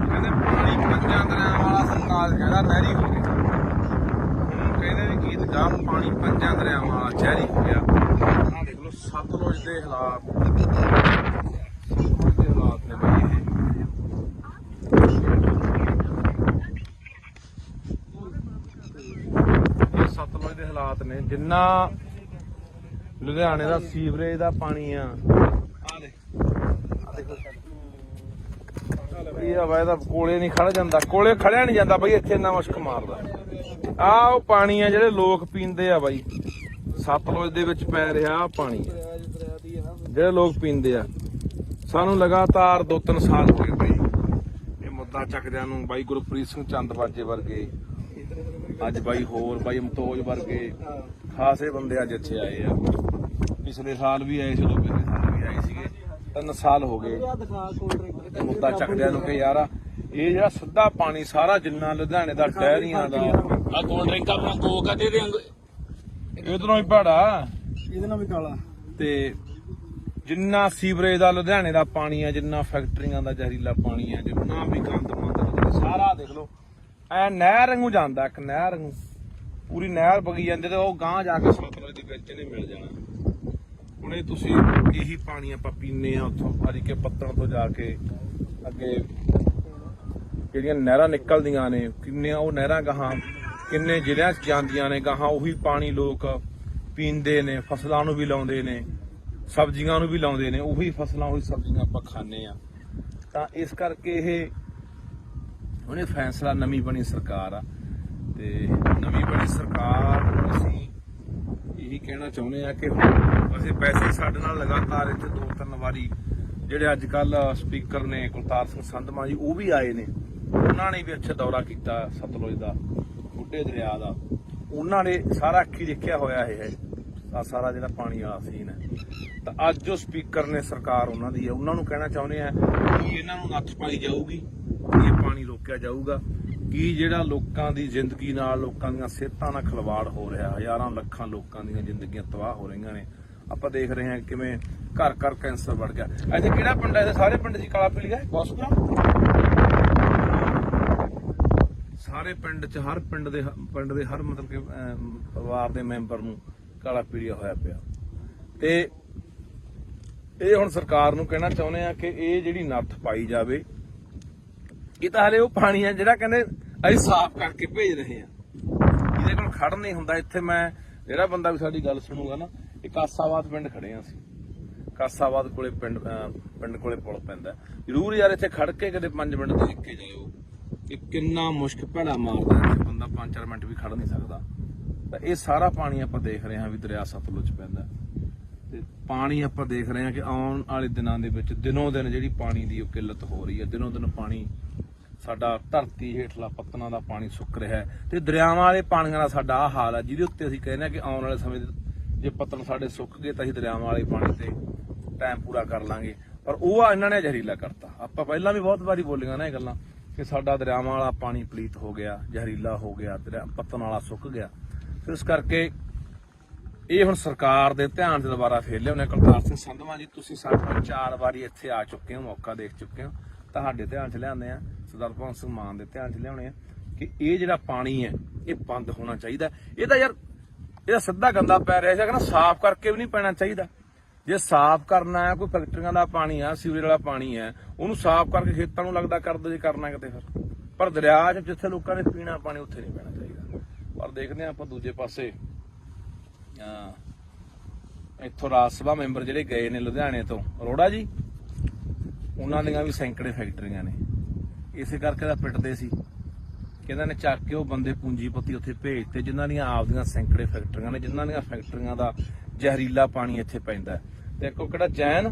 ਕਹਿੰਦੇ ਪਾਣੀ 5 ਦਰਿਆਵਾਂ ਵਾਲਾ ਸਰਤਾਜ ਕਹਿੰਦਾ ਨਹਿਰੀ ਹੋ ਗਿਆ। ਹੁਣ ਕਹਿੰਦੇ ਵੀ ਗੀਤ ਗਾ, ਪਾਣੀ 5 ਦਰਿਆਵਾਂ ਵਾਲਾ ਜ਼ਹਿਰੀ ਹੋ ਗਿਆ। ਆਹ ਦੇਖ ਲਓ ਸਤਲੁਜ ਦੇ ਹਾਲਾਤ, ਸਤਲੁਜ ਦੇ ਹਾਲਾਤ ਨੇ ਬਈ ਇਹ। ਸਤਲੁਜ ਦੇ ਹਾਲਾਤ ਨੇ, ਜਿੰਨਾ ਲੁਧਿਆਣੇ ਦਾ ਸੀਵਰੇਜ ਦਾ ਪਾਣੀ ਆ, ਇਹ ਹਵਾ ਇਹਦਾ ਕੋਲੇ ਨਹੀਂ ਖੜ ਜਾਂਦਾ, ਕੋਲੇ ਖੜਿਆ ਨਹੀਂ ਜਾਂਦਾ ਬਈ, ਇੱਥੇ ਇੰਨਾ ਮੁਸ਼ਕ ਮਾਰਦਾ। ਆਹ ਉਹ ਪਾਣੀ ਆ ਜਿਹੜੇ ਲੋਕ ਪੀਂਦੇ ਆ ਬਾਈ, ਸਤਲੁਜ ਦੇ ਵਿੱਚ ਪੈ ਰਿਹਾ ਪਾਣੀ ਜਿਹੜੇ ਲੋਕ ਪੀਂਦੇ ਆ। ਸਾਨੂੰ ਲਗਾਤਾਰ 2-3 ਸਾਲ ਹੋ ਗਏ ਬਈ ਇਹ ਮੁੱਦਾ ਚੱਕਦਿਆਂ ਨੂੰ। ਬਾਈ ਗੁਰਪ੍ਰੀਤ ਸਿੰਘ ਚੰਦਬਾਜੇ ਵਰਗੇ, ਅੱਜ ਬਾਈ ਹੋਰ ਬਾਈ ਮਤੋਜ ਵਰਗੇ ਖਾਸੇ ਬੰਦੇ ਅੱਜ ਇੱਥੇ ਆਏ ਆ। ਪਿਛਲੇ ਸਾਲ ਵੀ ਆਏ ਸੀ, ਉਦੋਂ ਪਿਛਲੇ ਸਾਲ ਵੀ ਆਏ ਸੀਗੇ। 3 ਸਾਲ ਹੋ ਗਏ ਮੁੱਦਾ ਚੱਕਦਿਆਂ ਨੂੰ ਕਿ ਯਾਰ ਇਹ ਜਿਹੜਾ ਸਿੱਧਾ ਪਾਣੀ ਸਾਰਾ ਜਿੰਨਾ ਲੁਧਿਆਣੇ ਦਾ, ਡੈਰੀਆਂ ਦਾ, ਆ ਕੋਲਡ ਡਰਿੰਕ ਆਪਣਾ ਕੋਕ ਆ ਦੇ ਦੇ, ਇਧਰੋਂ ਹੀ ਭਾੜਾ, ਇਹਦੇ ਨਾਲ ਵੀ ਕਾਲਾ, ਤੇ ਜਿੰਨਾ ਸੀਵਰੇਜ ਦਾ ਲੁਧਿਆਣੇ ਦਾ ਪਾਣੀ ਆ, ਜਿੰਨਾ ਫੈਕਟਰੀਆਂ ਦਾ ਜ਼ਹਿਰੀਲਾ ਪਾਣੀ ਆ, ਜਿੰਨਾ ਵੀ ਗੰਦ ਮੰਦ ਸਾਰਾ ਦੇਖ ਲਓ ਐ ਨਹਿਰ ਵਾਂਗੂ ਜਾਂਦਾ, ਇੱਕ ਨਹਿਰ ਵਾਂਗੂ ਪੂਰੀ ਨਹਿਰ ਵਗੀ ਜਾਂਦੀ, ਤੇ ਉਹ ਗਾਂਹ ਜਾ ਕੇ ਸਤਲੁਜ ਦੇ ਵਿੱਚ ਇਹਨੇ ਮਿਲ ਜਾਣਾ। ਹੁਣ ਇਹ ਤੁਸੀਂ ਇਹੀ ਪਾਣੀ ਆਪਾਂ ਪੀਂਦੇ ਆ ਉੱਥੋਂ ਹਰੀਕੇ ਪੱਤਣ ਤੋਂ ਜਾ ਕੇ ਅੱਗੇ ਜਿਹੜੀਆਂ ਨਹਿਰਾਂ ਨਿਕਲਦੀਆਂ ਨੇ, ਕਿੰਨੀਆਂ ਉਹ ਨਹਿਰਾਂ ਗਾਹਾਂ ਕਿੰਨੇ ਜ਼ਿਲ੍ਹਿਆਂ 'ਚ ਜਾਂਦੀਆਂ ਨੇ, ਗਾਹਾਂ ਉਹੀ ਪਾਣੀ ਲੋਕ ਪੀਂਦੇ ਨੇ, ਫਸਲਾਂ ਨੂੰ ਵੀ ਲਾਉਂਦੇ ਨੇ, ਸਬਜ਼ੀਆਂ ਨੂੰ ਵੀ ਲਾਉਂਦੇ ਨੇ, ਉਹੀ ਫਸਲਾਂ ਉਹੀ ਸਬਜ਼ੀਆਂ ਆਪਾਂ ਖਾਂਦੇ ਆ। ਤਾਂ ਇਸ ਕਰਕੇ ਇਹ ਉਹਨੇ ਫੈਸਲਾ, ਨਵੀਂ ਬਣੀ ਸਰਕਾਰ ਆ, ਤੇ ਨਵੀਂ ਬਣੀ ਸਰਕਾਰ ਨੂੰ ਅਸੀਂ ਇਹੀ ਕਹਿਣਾ ਚਾਹੁੰਦੇ ਆ ਕਿ ਅਸੀਂ ਪੈਸੇ ਸਾਡੇ ਨਾਲ ਲਗਾਤਾਰ ਇੱਥੇ 2-3 ਵਾਰੀ ਜਿਹੜੇ ਅੱਜ ਕੱਲ ਸਪੀਕਰ ਨੇ ਕੁਲਤਾਰ ਸਿੰਘ ਸੰਧਮਾ ਜੀ, ਉਹ ਵੀ ਆਏ ਨੇ, ਉਹਨਾਂ ਨੇ ਵੀ ਇੱਥੇ ਦੌਰਾ ਕੀਤਾ ਸਤਲੁਜ ਦਾ, ਬੁੱਢੇ ਦਰਿਆ ਦਾ। ਉਹਨਾਂ ਨੇ ਸਾਰਾ ਅੱਖੀ ਦੇਖਿਆ ਹੋਇਆ ਇਹ ਸਾਰਾ ਜਿਹੜਾ ਪਾਣੀ ਵਾਲਾ ਸੀਨ ਹੈ। ਤਾਂ ਅੱਜ ਜੋ ਸਪੀਕਰ ਨੇ ਸਰਕਾਰ ਉਹਨਾਂ ਦੀ ਹੈ, ਉਹਨਾਂ ਨੂੰ ਕਹਿਣਾ ਚਾਹੁੰਦੇ ਆ ਕਿ ਇਹਨਾਂ ਨੂੰ ਨੱਥ ਪਾਈ ਜਾਊਗੀ, ਇਹ ਪਾਣੀ ਰੋਕਿਆ ਜਾਊਗਾ ਕਿ ਜਿਹੜਾ ਲੋਕਾਂ ਦੀ ਜ਼ਿੰਦਗੀ ਨਾਲ, ਲੋਕਾਂ ਦੀਆਂ ਸਿਹਤਾਂ ਨਾਲ ਖਿਲਵਾੜ ਹੋ ਰਿਹਾ, ਹਜ਼ਾਰਾਂ ਲੱਖਾਂ ਲੋਕਾਂ ਦੀਆਂ ਜ਼ਿੰਦਗੀਆਂ ਤਬਾਹ ਹੋ ਰਹੀਆਂ ਨੇ। ਆਪਾਂ ਦੇਖ ਰਹੇ ਹਾਂ ਕਿਵੇਂ ਘਰ ਘਰ ਕੈਂਸਰ ਵੱਧ ਗਿਆ। ਇੱਥੇ ਕਿਹੜਾ ਪਿੰਡ ਹੈ? ਇਹਦੇ ਸਾਰੇ ਪਿੰਡ 'ਚ ਕਾਲਾ ਪੀਲੀਆ ਹਸਪਤਾਲ, ਸਾਰੇ ਪਿੰਡ 'ਚ ਹਰ ਪਿੰਡ ਦੇ ਹਰ ਮਤਲਬ ਕਿ ਪਰਿਵਾਰ ਦੇ ਮੈਂਬਰ ਨੂੰ ਕਾਲਾ ਪੀਲੀਆ ਹੋਇਆ ਪਿਆ। ਤੇ ਇਹ ਹੁਣ ਸਰਕਾਰ ਨੂੰ ਕਹਿਣਾ ਚਾਹੁੰਦੇ ਆ ਕਿ ਇਹ ਜਿਹੜੀ ਨੱਥ ਪਾਈ ਜਾਵੇ। ਇਹ ਤਾਂ ਹਲੇ ਉਹ ਪਾਣੀ ਆ ਜਿਹੜਾ ਕਹਿੰਦੇ ਅਸੀਂ ਸਾਫ਼ ਕਰਕੇ ਭੇਜ ਰਹੇ ਆ, ਇਹਦੇ ਕੋਲ ਖੜ ਨਹੀਂ ਹੁੰਦਾ। ਇੱਥੇ ਮੈਂ ਜਿਹੜਾ ਬੰਦਾ ਵੀ ਸਾਡੀ ਗੱਲ ਸੁਣੂਗਾ ਨਾ, ਇਹ ਕਾਸਾਬਾਦ ਪਿੰਡ ਖੜੇ ਆ ਅਸੀਂ, ਕਾਸਾਬਾਦ ਕੋਲੇ ਪਿੰਡ ਕੋਲੇ ਪੁਲ ਪੈਂਦਾ। ਜ਼ਰੂਰ ਯਾਰ ਇੱਥੇ ਖੜ ਕੇ ਕਦੇ 5 ਮਿੰਟ ਦੇਖ ਕੇ ਜਾਇਓ ਕਿ ਕਿੰਨਾ ਮੁਸ਼ਕ ਭੈੜਾ ਮਾਰਦਾ ਹੈ, ਬੰਦਾ 5-4 ਮਿੰਟ ਵੀ ਖੜ ਨਹੀਂ ਸਕਦਾ। ਤਾਂ ਇਹ ਸਾਰਾ ਪਾਣੀ ਆਪਾਂ ਦੇਖ ਰਹੇ ਹਾਂ ਵੀ ਦਰਿਆ ਸਤਲੁਜ ਪੈਂਦਾ, ਤੇ ਪਾਣੀ ਆਪਾਂ ਦੇਖ ਰਹੇ ਹਾਂ ਕਿ ਆਉਣ ਵਾਲੇ ਦਿਨਾਂ ਦੇ ਵਿੱਚ ਦਿਨੋਂ ਦਿਨ ਜਿਹੜੀ ਪਾਣੀ ਦੀ ਉਹ ਕਿੱਲਤ ਹੋ ਰਹੀ ਹੈ। ਦਿਨੋਂ ਦਿਨ ਪਾਣੀ ਸਾਡਾ ਧਰਤੀ ਹੇਠਲਾ ਪੱਤਨਾਂ ਦਾ ਪਾਣੀ ਸੁੱਕ ਰਿਹਾ ਹੈ, ਤੇ ਦਰਿਆਵਾਂ ਵਾਲੇ ਪਾਣੀਆਂ ਦਾ ਸਾਡਾ ਆਹ ਹਾਲ ਹੈ, ਜਿਹਦੇ ਉੱਤੇ ਅਸੀਂ ਕਹਿੰਦੇ ਹਾਂ ਕਿ ਆਉਣ ਵਾਲੇ ਸਮੇਂ ਜੇ ਪੱਤਨ ਸਾਡੇ ਸੁੱਕ ਗਏ ਤਾਂ ਅਸੀਂ ਦਰਿਆਵਾਂ ਵਾਲੇ ਪਾਣੀ ਤੇ ਟਾਈਮ ਪੂਰਾ ਕਰ ਲਾਂਗੇ। ਪਰ ਉਹ ਇਹਨਾਂ ਨੇ ਜ਼ਹਿਰੀਲਾ ਕਰਤਾ। ਆਪਾਂ ਪਹਿਲਾਂ ਵੀ ਬਹੁਤ ਵਾਰੀ ਬੋਲੀਆਂ ਨਾ ਇਹ ਗੱਲਾਂ ਕਿ ਸਾਡਾ ਦਰਿਆਵਾਂ ਵਾਲਾ ਪਾਣੀ ਪਲੀਤ ਹੋ ਗਿਆ, ਜ਼ਹਿਰੀਲਾ ਹੋ ਗਿਆ, ਪੱਤਨ ਵਾਲਾ ਸੁੱਕ ਗਿਆ। ਫਿਰ ਇਸ ਕਰਕੇ ਇਹ ਹੁਣ ਸਰਕਾਰ ਦੇ ਧਿਆਨ 'ਚ ਦੁਬਾਰਾ ਫੇਰ ਲਿਆਉਣੇ। ਕੁਲਤਾਰ ਸਿੰਘ ਸੰਧਵਾਂ ਜੀ, ਤੁਸੀਂ ਸਾਡੇ ਨਾਲ 4 ਵਾਰੀ ਇੱਥੇ ਆ ਚੁੱਕੇ ਹੋ, ਮੌਕਾ ਦੇਖ ਚੁੱਕੇ ਹੋ, ਤੁਹਾਡੇ ਧਿਆਨ 'ਚ ਲਿਆਉਂਦੇ ਆ, ਸਰਦਾਰ ਭਗਵੰਤ ਸਿੰਘ ਮਾਨ ਦੇ ਧਿਆਨ 'ਚ ਲਿਆਉਣੇ ਆ ਕਿ ਇਹ ਜਿਹੜਾ ਪਾਣੀ ਹੈ ਇਹ ਬੰਦ ਹੋਣਾ ਚਾਹੀਦਾ। ਇਹ ਤਾਂ ਯਾਰ ਇਹਦਾ ਸਿੱਧਾ ਗੰਦਾ ਪੈ ਰਿਹਾ ਸੀ, ਕਹਿੰਦਾ ਸਾਫ਼ ਕਰਕੇ ਵੀ ਨਹੀਂ ਪੈਣਾ ਚਾਹੀਦਾ। ਜੇ ਸਾਫ਼ ਕਰਨਾ ਹੈ, ਕੋਈ ਫੈਕਟਰੀਆਂ ਦਾ ਪਾਣੀ ਆ, ਸੀਵਰੇਜ ਵਾਲਾ ਪਾਣੀ ਹੈ, ਉਹਨੂੰ ਸਾਫ਼ ਕਰਕੇ ਖੇਤਾਂ ਨੂੰ ਲੱਗਦਾ ਕਰ ਦੋ ਜੇ ਕਰਨਾ ਕਿਤੇ। ਫਿਰ ਪਰ ਦਰਿਆ 'ਚ ਜਿੱਥੇ ਲੋਕਾਂ ਨੇ ਪੀਣਾ ਪਾਣੀ ਉੱਥੇ ਨਹੀਂ ਪੈਣਾ ਚਾਹੀਦਾ। ਪਰ ਦੇਖਦੇ ਹਾਂ ਆਪਾਂ ਦੂਜੇ ਪਾਸੇ ਇੱਥੋਂ ਰਾਜ ਸਭਾ ਮੈਂਬਰ ਜਿਹੜੇ ਗਏ ਨੇ ਲੁਧਿਆਣੇ ਤੋਂ, ਅਰੋੜਾ ਜੀ, ਉਹਨਾਂ ਦੀਆਂ ਵੀ ਸੈਂਕੜੇ ਫੈਕਟਰੀਆਂ ਨੇ। ਇਸੇ ਕਰਕੇ ਤਾਂ ਪਿੱਟਦੇ ਸੀ ਕਿ ਇਹਨਾਂ ਨੇ ਚੱਕ ਕੇ ਉਹ ਬੰਦੇ ਪੂੰਜੀਪਤੀ ਉੱਥੇ ਭੇਜਤੇ ਜਿਨ੍ਹਾਂ ਦੀਆਂ ਆਪਦੀਆਂ ਸੈਂਕੜੇ ਫੈਕਟਰੀਆਂ ਨੇ, ਜਿਨ੍ਹਾਂ ਦੀਆਂ ਫੈਕਟਰੀਆਂ ਦਾ ਜ਼ਹਿਰੀਲਾ ਪਾਣੀ ਇੱਥੇ ਪੈਂਦਾ। ਤੇ ਇੱਕ ਉਹ ਕਿਹੜਾ ਜੈਨ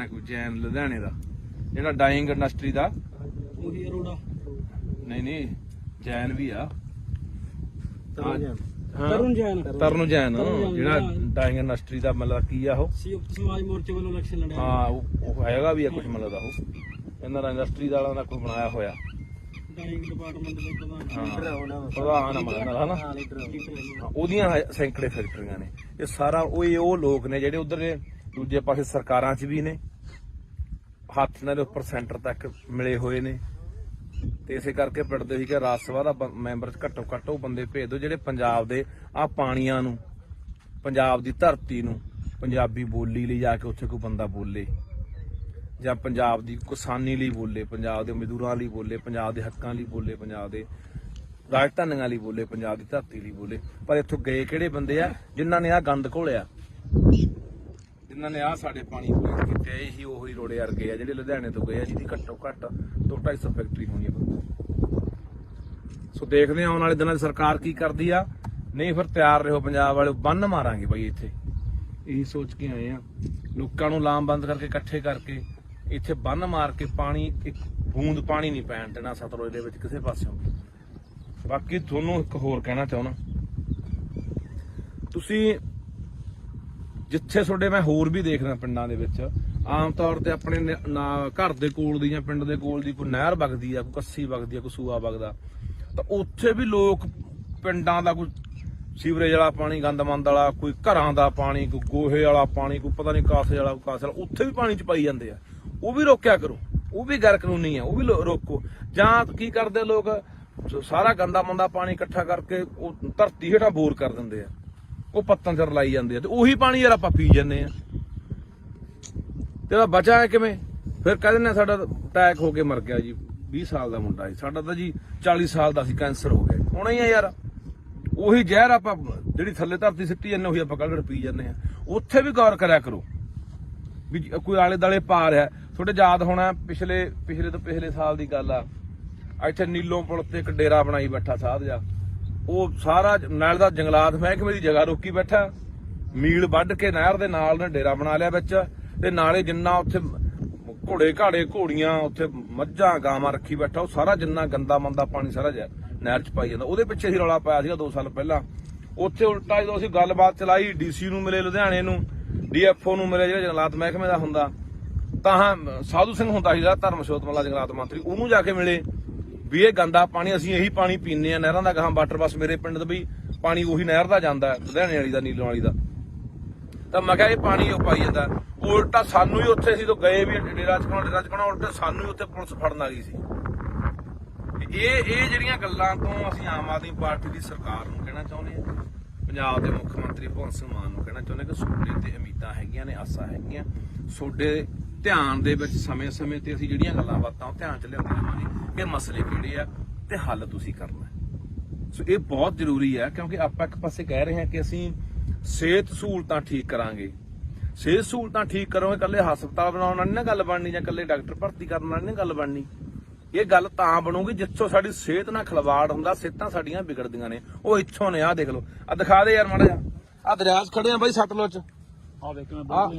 ਹੈ, ਕੋਈ ਜੈਨ ਲੁਧਿਆਣੇ ਦਾ, ਜਿਹੜਾ ਡਾਈਂਗ ਇੰਡਸਟਰੀ ਦਾ, ਨਹੀਂ ਜੈਨ ਵੀ ਆ, ਤਰੁਣ ਜੈਨ ਜਿਹੜਾ ਡਾਈਂਗ ਇੰਡਸਟਰੀ ਦਾ ਮਤਲਬ ਕੀ ਆ, ਉਹ ਸਮਾਜ ਮੋਰਚੇ ਵੱਲੋਂ ਇਲੈਕਸ਼ਨ ਲੜਿਆ। ਹਾਂ ਉਹ ਹੈਗਾ ਵੀ ਆ ਕੁਝ ਮਤਲਬ ਦਾ, ਉਹ ਇਹਨਾਂ ਦਾ ਇੰਡਸਟਰੀ ਵਾਲਾ ਦਾ ਕੋਈ ਬਣਾਇਆ ਹੋਇਆ ਡਾਈਂਗ ਡਿਪਾਰਟਮੈਂਟ ਦੇ ਪ੍ਰਧਾਨ ਹਨਾ, ਉਹਦੀਆਂ ਸੈਂਕੜੇ ਫੈਕਟਰੀਆਂ ਨੇ। ਇਹ ਸਾਰਾ ਉਹ ਲੋਕ ਨੇ ਜਿਹੜੇ ਉਧਰ ਦੂਜੇ ਪਾਸੇ ਸਰਕਾਰਾਂ 'ਚ ਵੀ ਨੇ, ਹੱਥ ਨਾਲ ਉੱਪਰ ਸੈਂਟਰ ਤੱਕ ਮਿਲੇ ਹੋਏ ਨੇ। ਤੇ ਇਸੇ ਕਰਕੇ ਪਿੰਡਦੇ ਸੀ ਕਿ ਰਾਜ ਸਭਾ ਦਾ ਮੈਂਬਰ ਘੱਟੋ ਘੱਟ ਉਹ ਬੰਦੇ ਭੇਜ ਦਿਓ ਜਿਹੜੇ ਪੰਜਾਬ ਦੇ ਆਹ ਪਾਣੀਆਂ ਨੂੰ, ਪੰਜਾਬ ਦੀ ਧਰਤੀ ਨੂੰ, ਪੰਜਾਬੀ ਬੋਲੀ ਲਈ ਜਾ ਕੇ ਉੱਥੇ ਕੋਈ ਬੰਦਾ ਬੋਲੇ, ਜਾਂ ਪੰਜਾਬ ਦੀ ਕਿਸਾਨੀ ਲਈ ਬੋਲੇ, ਪੰਜਾਬ ਦੇ ਮਜ਼ਦੂਰਾਂ ਲਈ ਬੋਲੇ, ਪੰਜਾਬ ਦੇ ਹੱਕਾਂ ਲਈ ਬੋਲੇ, ਪੰਜਾਬ ਦੇ ਰਾਜਧਾਨੀਆਂ ਲਈ ਬੋਲੇ, ਪੰਜਾਬ ਦੀ ਧਰਤੀ ਲਈ ਬੋਲੇ। ਪਰ ਇੱਥੋਂ ਗਏ ਕਿਹੜੇ ਬੰਦੇ ਆ ਜਿਨ੍ਹਾਂ ਨੇ ਆਹ ਗੰਦ ਘੋਲਿਆ, ਜਿਨ੍ਹਾਂ ਨੇ ਆਹ ਸਾਡੇ ਪਾਣੀ ਪਲੀਤ ਕੀਤੇ। ਇਹੀ ਉਹੀ ਰੋੜੇ ਵਰਗੇ ਆ ਜਿਹੜੇ ਲੁਧਿਆਣੇ ਤੋਂ ਗਏ ਆ, ਜਿਹਦੀ ਘੱਟੋ ਘੱਟ 200-250 ਫੈਕਟਰੀ ਹੋਣੀ ਆ। ਸੋ ਦੇਖਦੇ ਆ ਆਉਣ ਵਾਲੇ ਦਿਨਾਂ 'ਚ ਸਰਕਾਰ ਕੀ ਕਰਦੀ ਆ। ਨਹੀਂ ਫਿਰ ਤਿਆਰ ਰਹੋ ਪੰਜਾਬ ਵਾਲੇ, ਬੰਨ ਮਾਰਾਂਗੇ ਬਾਈ ਇੱਥੇ। ਇਹੀ ਸੋਚ ਕੇ ਆਏ ਆ, ਲੋਕਾਂ ਨੂੰ ਲਾਮਬੰਦ ਕਰਕੇ ਇਕੱਠੇ ਕਰਕੇ ਇੱਥੇ ਬੰਨ ਮਾਰ ਕੇ ਪਾਣੀ, ਇੱਕ ਬੂੰਦ ਪਾਣੀ ਨਹੀਂ ਪੈਣ ਦੇਣਾ ਸਤਲੁਜ ਦੇ ਵਿੱਚ ਕਿਸੇ ਪਾਸਿਓਂ। ਬਾਕੀ ਤੁਹਾਨੂੰ ਇੱਕ ਹੋਰ ਕਹਿਣਾ ਚਾਹੁੰਦਾ, ਤੁਸੀਂ ਜਿੱਥੇ ਤੁਹਾਡੇ ਮੈਂ ਹੋਰ ਵੀ ਦੇਖਦਾ ਪਿੰਡਾਂ ਦੇ ਵਿੱਚ ਆਮ ਤੌਰ ਤੇ ਆਪਣੇ ਘਰ ਦੇ ਕੋਲ ਦੀ ਜਾਂ ਪਿੰਡ ਦੇ ਕੋਲ ਦੀ ਕੋਈ ਨਹਿਰ ਵਗਦੀ ਆ, ਕੋਈ ਕੱਸੀ ਵਗਦੀ ਆ, ਕੋਈ ਸੂਆ ਵਗਦਾ, ਤਾਂ ਉੱਥੇ ਵੀ ਲੋਕ ਪਿੰਡਾਂ ਦਾ ਕੋਈ ਸੀਵਰੇਜ ਵਾਲਾ ਪਾਣੀ, ਗੰਦਮੰਦ ਵਾਲਾ, ਕੋਈ ਘਰਾਂ ਦਾ ਪਾਣੀ, ਕੋਈ ਗੋਹੇ ਵਾਲਾ ਪਾਣੀ, ਕੋਈ ਪਤਾ ਨਹੀਂ ਕਾਸੇ ਵਾਲਾ, ਕਾਸੇ ਵਾਲਾ, ਉੱਥੇ ਵੀ ਪਾਣੀ ਚ ਪਾਈ ਜਾਂਦੇ ਆ। ਉਹ ਵੀ ਰੋਕਿਆ ਕਰੋ, ਉਹ ਵੀ ਗੈਰ ਕਾਨੂੰਨੀ ਆ, ਉਹ ਵੀ ਰੋਕੋ। ਜਾਂ ਕੀ ਕਰਦੇ ਲੋਕ, ਸਾਰਾ ਗੰਦਾ ਮੰਦਾ ਪਾਣੀ ਇਕੱਠਾ ਕਰਕੇ ਉਹ ਧਰਤੀ ਹੇਠਾਂ ਬੋਰ ਕਰ ਦਿੰਦੇ ਆ, ਉਹ ਪੱਤਨ ਚ ਰਲਾਈ ਜਾਂਦੇ ਆ, ਤੇ ਉਹੀ ਪਾਣੀ ਯਾਰ ਆਪਾਂ ਪੀ ਜਾਂਦੇ ਆ। ਤੇ ਬਚਾ ਹੈ ਕਿਵੇਂ? ਫਿਰ ਕਹਿ ਦਿੰਦੇ ਸਾਡਾ ਅਟੈਕ ਹੋ ਕੇ ਮਰ ਗਿਆ ਜੀ, 20 ਸਾਲ ਦਾ ਮੁੰਡਾ ਸੀ, ਸਾਡਾ ਤਾਂ ਜੀ 40 ਸਾਲ ਦਾ ਸੀ, ਕੈਂਸਰ ਹੋ ਗਿਆ। ਹੋਣਾ ਹੀ ਆ ਯਾਰ, ਉਹੀ ਜ਼ਹਿਰ ਆਪਾਂ ਜਿਹੜੀ ਥੱਲੇ ਧਰਤੀ ਸਿੱਟੀ ਜਾਂਦੇ ਉਹੀ ਆਪਾਂ ਕੱਢ ਪੀ ਜਾਂਦੇ ਆ। ਉੱਥੇ ਵੀ ਗੌਰ ਕਰਿਆ ਕਰੋ ਵੀ ਕੋਈ ਆਲੇ ਦਾਲੇ ਪਾ ਰਿਹਾ। ਤੁਹਾਡੇ ਯਾਦ ਹੋਣਾ ਪਿਛਲੇ ਤੋਂ ਪਿਛਲੇ ਸਾਲ ਦੀ ਗੱਲ ਆ, ਇੱਥੇ ਨੀਲੋਂ ਪੁਲ ਤੇ ਇੱਕ ਡੇਰਾ ਬਣਾਈ ਬੈਠਾ ਸਾਧ ਜਾ, ਉਹ ਸਾਰਾ ਨਾਲ ਦਾ ਜੰਗਲਾਤ ਮਹਿਕਮੇ ਦੀ ਜਗ੍ਹਾ ਰੋਕੀ ਬੈਠਾ, ਮੀਲ ਵੱਢ ਕੇ ਨਹਿਰ ਦੇ ਨਾਲ ਨੇ ਡੇਰਾ ਬਣਾ ਲਿਆ ਵਿੱਚ, ਤੇ ਨਾਲੇ ਜਿੰਨਾ ਉੱਥੇ ਘੋੜੇ ਘਾੜੇ ਘੋੜੀਆਂ, ਉੱਥੇ ਮੱਝਾਂ ਗਾਵਾਂ ਰੱਖੀ ਬੈਠਾ, ਉਹ ਸਾਰਾ ਜਿੰਨਾ ਗੰਦਾ ਮੰਦਾ ਪਾਣੀ ਸਾਰਾ ਨਹਿਰ ਚ ਪਾਈ ਜਾਂਦਾ। ਉਹਦੇ ਪਿੱਛੇ ਹੀ ਰੌਲਾ ਪਾਇਆ ਸੀਗਾ 2 ਸਾਲ ਪਹਿਲਾਂ, ਉੱਥੇ ਉਲਟਾ ਜਦੋਂ ਅਸੀਂ ਗੱਲਬਾਤ ਚਲਾਈ ਡੀਸੀ ਨੂੰ ਮਿਲੇ ਲੁਧਿਆਣੇ ਨੂੰ, ਡੀਐਫਓ ਨੂੰ ਮਿਲੇ ਜਿਹੜਾ ਜੰਗਲਾਤ ਮਹਿਕਮੇ ਦਾ ਹੁੰਦਾ, ਤਾਂ ਸਾਧੂ ਸਿੰਘ ਹੁੰਦਾ ਸੀ ਜਿਹੜਾ ਧਰਮਸ਼ੋਤ ਮੱਲਾ ਜੰਗਲਾਤ ਮੰਤਰੀ, ਉਹਨੂੰ ਜਾ ਕੇ ਮਿਲੇ ਵੀ ਇਹ ਗੰਦਾ ਪਾਣੀ ਅਸੀਂ ਇਹੀ ਪਾਣੀ ਪੀਂਦੇ ਆ ਨਹਿਰਾਂ ਦਾ, ਗਾਹਾਂ ਵਾਟਰ ਬੱਸ ਮੇਰੇ ਪਿੰਡ ਦਾ ਵੀ ਪਾਣੀ ਉਹੀ ਨਹਿਰ ਦਾ ਜਾਂਦਾ ਲੁਧਿਆਣੇ ਵਾਲੀ ਦਾ, ਨੀਲੋਂ ਵਾਲੀ ਦਾ। ਤਾਂ ਮੈਂ ਕਿਹਾ ਇਹ ਪਾਣੀ ਉਹ ਪਾਈ ਜਾਂਦਾ, ਉਲਟਾ ਸਾਨੂੰ ਹੀ ਉੱਥੇ ਅਸੀਂ ਤੋਂ ਗਏ ਵੀ ਡੇਰਾ ਚਕਾਉਣਾ ਉਲਟਾ ਸਾਨੂੰ ਹੀ ਉੱਥੇ ਪੁਲਿਸ ਫੜਨ ਆ ਗਈ ਸੀ। ਇਹ ਜਿਹੜੀਆਂ ਗੱਲਾਂ ਤੋਂ ਅਸੀਂ ਆਮ ਆਦਮੀ ਪਾਰਟੀ ਦੀ ਸਰਕਾਰ ਨੂੰ ਕਹਿਣਾ ਚਾਹੁੰਦੇ ਹਾਂ, ਪੰਜਾਬ ਦੇ ਮੁੱਖ ਮੰਤਰੀ ਭਗਵੰਤ ਸਿੰਘ ਮਾਨ ਨੂੰ ਕਹਿਣਾ ਚਾਹੁੰਦੇ ਕਿ ਤੁਹਾਡੇ ਤੇ ਉਮੀਦਾਂ ਹੈਗੀਆਂ ਨੇ, ਆਸਾਂ ਹੈਗੀਆਂ, ਤੁਹਾਡੇ ਧਿਆਨ ਦੇ ਵਿੱਚ ਸਮੇਂ-ਸਮੇਂ ਤੇ ਅਸੀਂ ਜਿਹੜੀਆਂ ਗੱਲਾਂ ਬਾਤਾਂ ਉਹ ਧਿਆਨ ਚ ਲਿਆਉਂਦੇ ਰਹਾਂਗੇ ਕਿ ਮਸਲੇ ਕਿਹੜੇ ਆ ਤੇ ਹੱਲ ਤੁਸੀਂ ਕਰਨਾ। ਸੋ ਇਹ ਬਹੁਤ ਜ਼ਰੂਰੀ ਹੈ ਕਿਉਂਕਿ ਆਪਾਂ ਇੱਕ ਪਾਸੇ ਕਹਿ ਰਹੇ ਹਾਂ ਕਿ ਅਸੀਂ ਸਿਹਤ ਸਹੂਲਤਾਂ ਠੀਕ ਕਰਾਂਗੇ, ਸਿਹਤ ਸਹੂਲਤਾਂ ਠੀਕ ਕਰੋਗੇ, ਇਕੱਲੇ ਹਸਪਤਾਲ ਬਣਾਉਣ ਨਾਲ ਨਹੀਂ ਨਾ ਗੱਲ ਬਣਨੀ ਜਾਂ ਇਕੱਲੇ ਡਾਕਟਰ ਭਰਤੀ ਕਰਨ ਨਾਲ ਨਹੀਂ ਗੱਲ ਬਣਨੀ। ਇਹ ਗੱਲ ਤਾਂ ਬਣੂਗੀ ਜਿੱਥੋਂ ਸਾਡੀ ਸਿਹਤ ਨਾਲ ਖਿਲਵਾੜ ਹੁੰਦਾ, ਸਿਹਤਾਂ ਸਾਡੀਆਂ ਵਿਗੜਦੀਆਂ ਨੇ, ਉਹ ਇੱਥੋਂ ਨੇ। ਆਹ ਦੇਖ ਲਓ, ਆ ਦਿਖਾ ਦੇ ਯਾਰ ਮਾੜਾ ਜਿਹਾ, ਆ ਦਰਿਆ 'ਚ ਖੜੇ ਆ ਬਾਈ ਸਤਲੁਜ 'ਚ, ਆ ਦੇਖ ਮੈਂ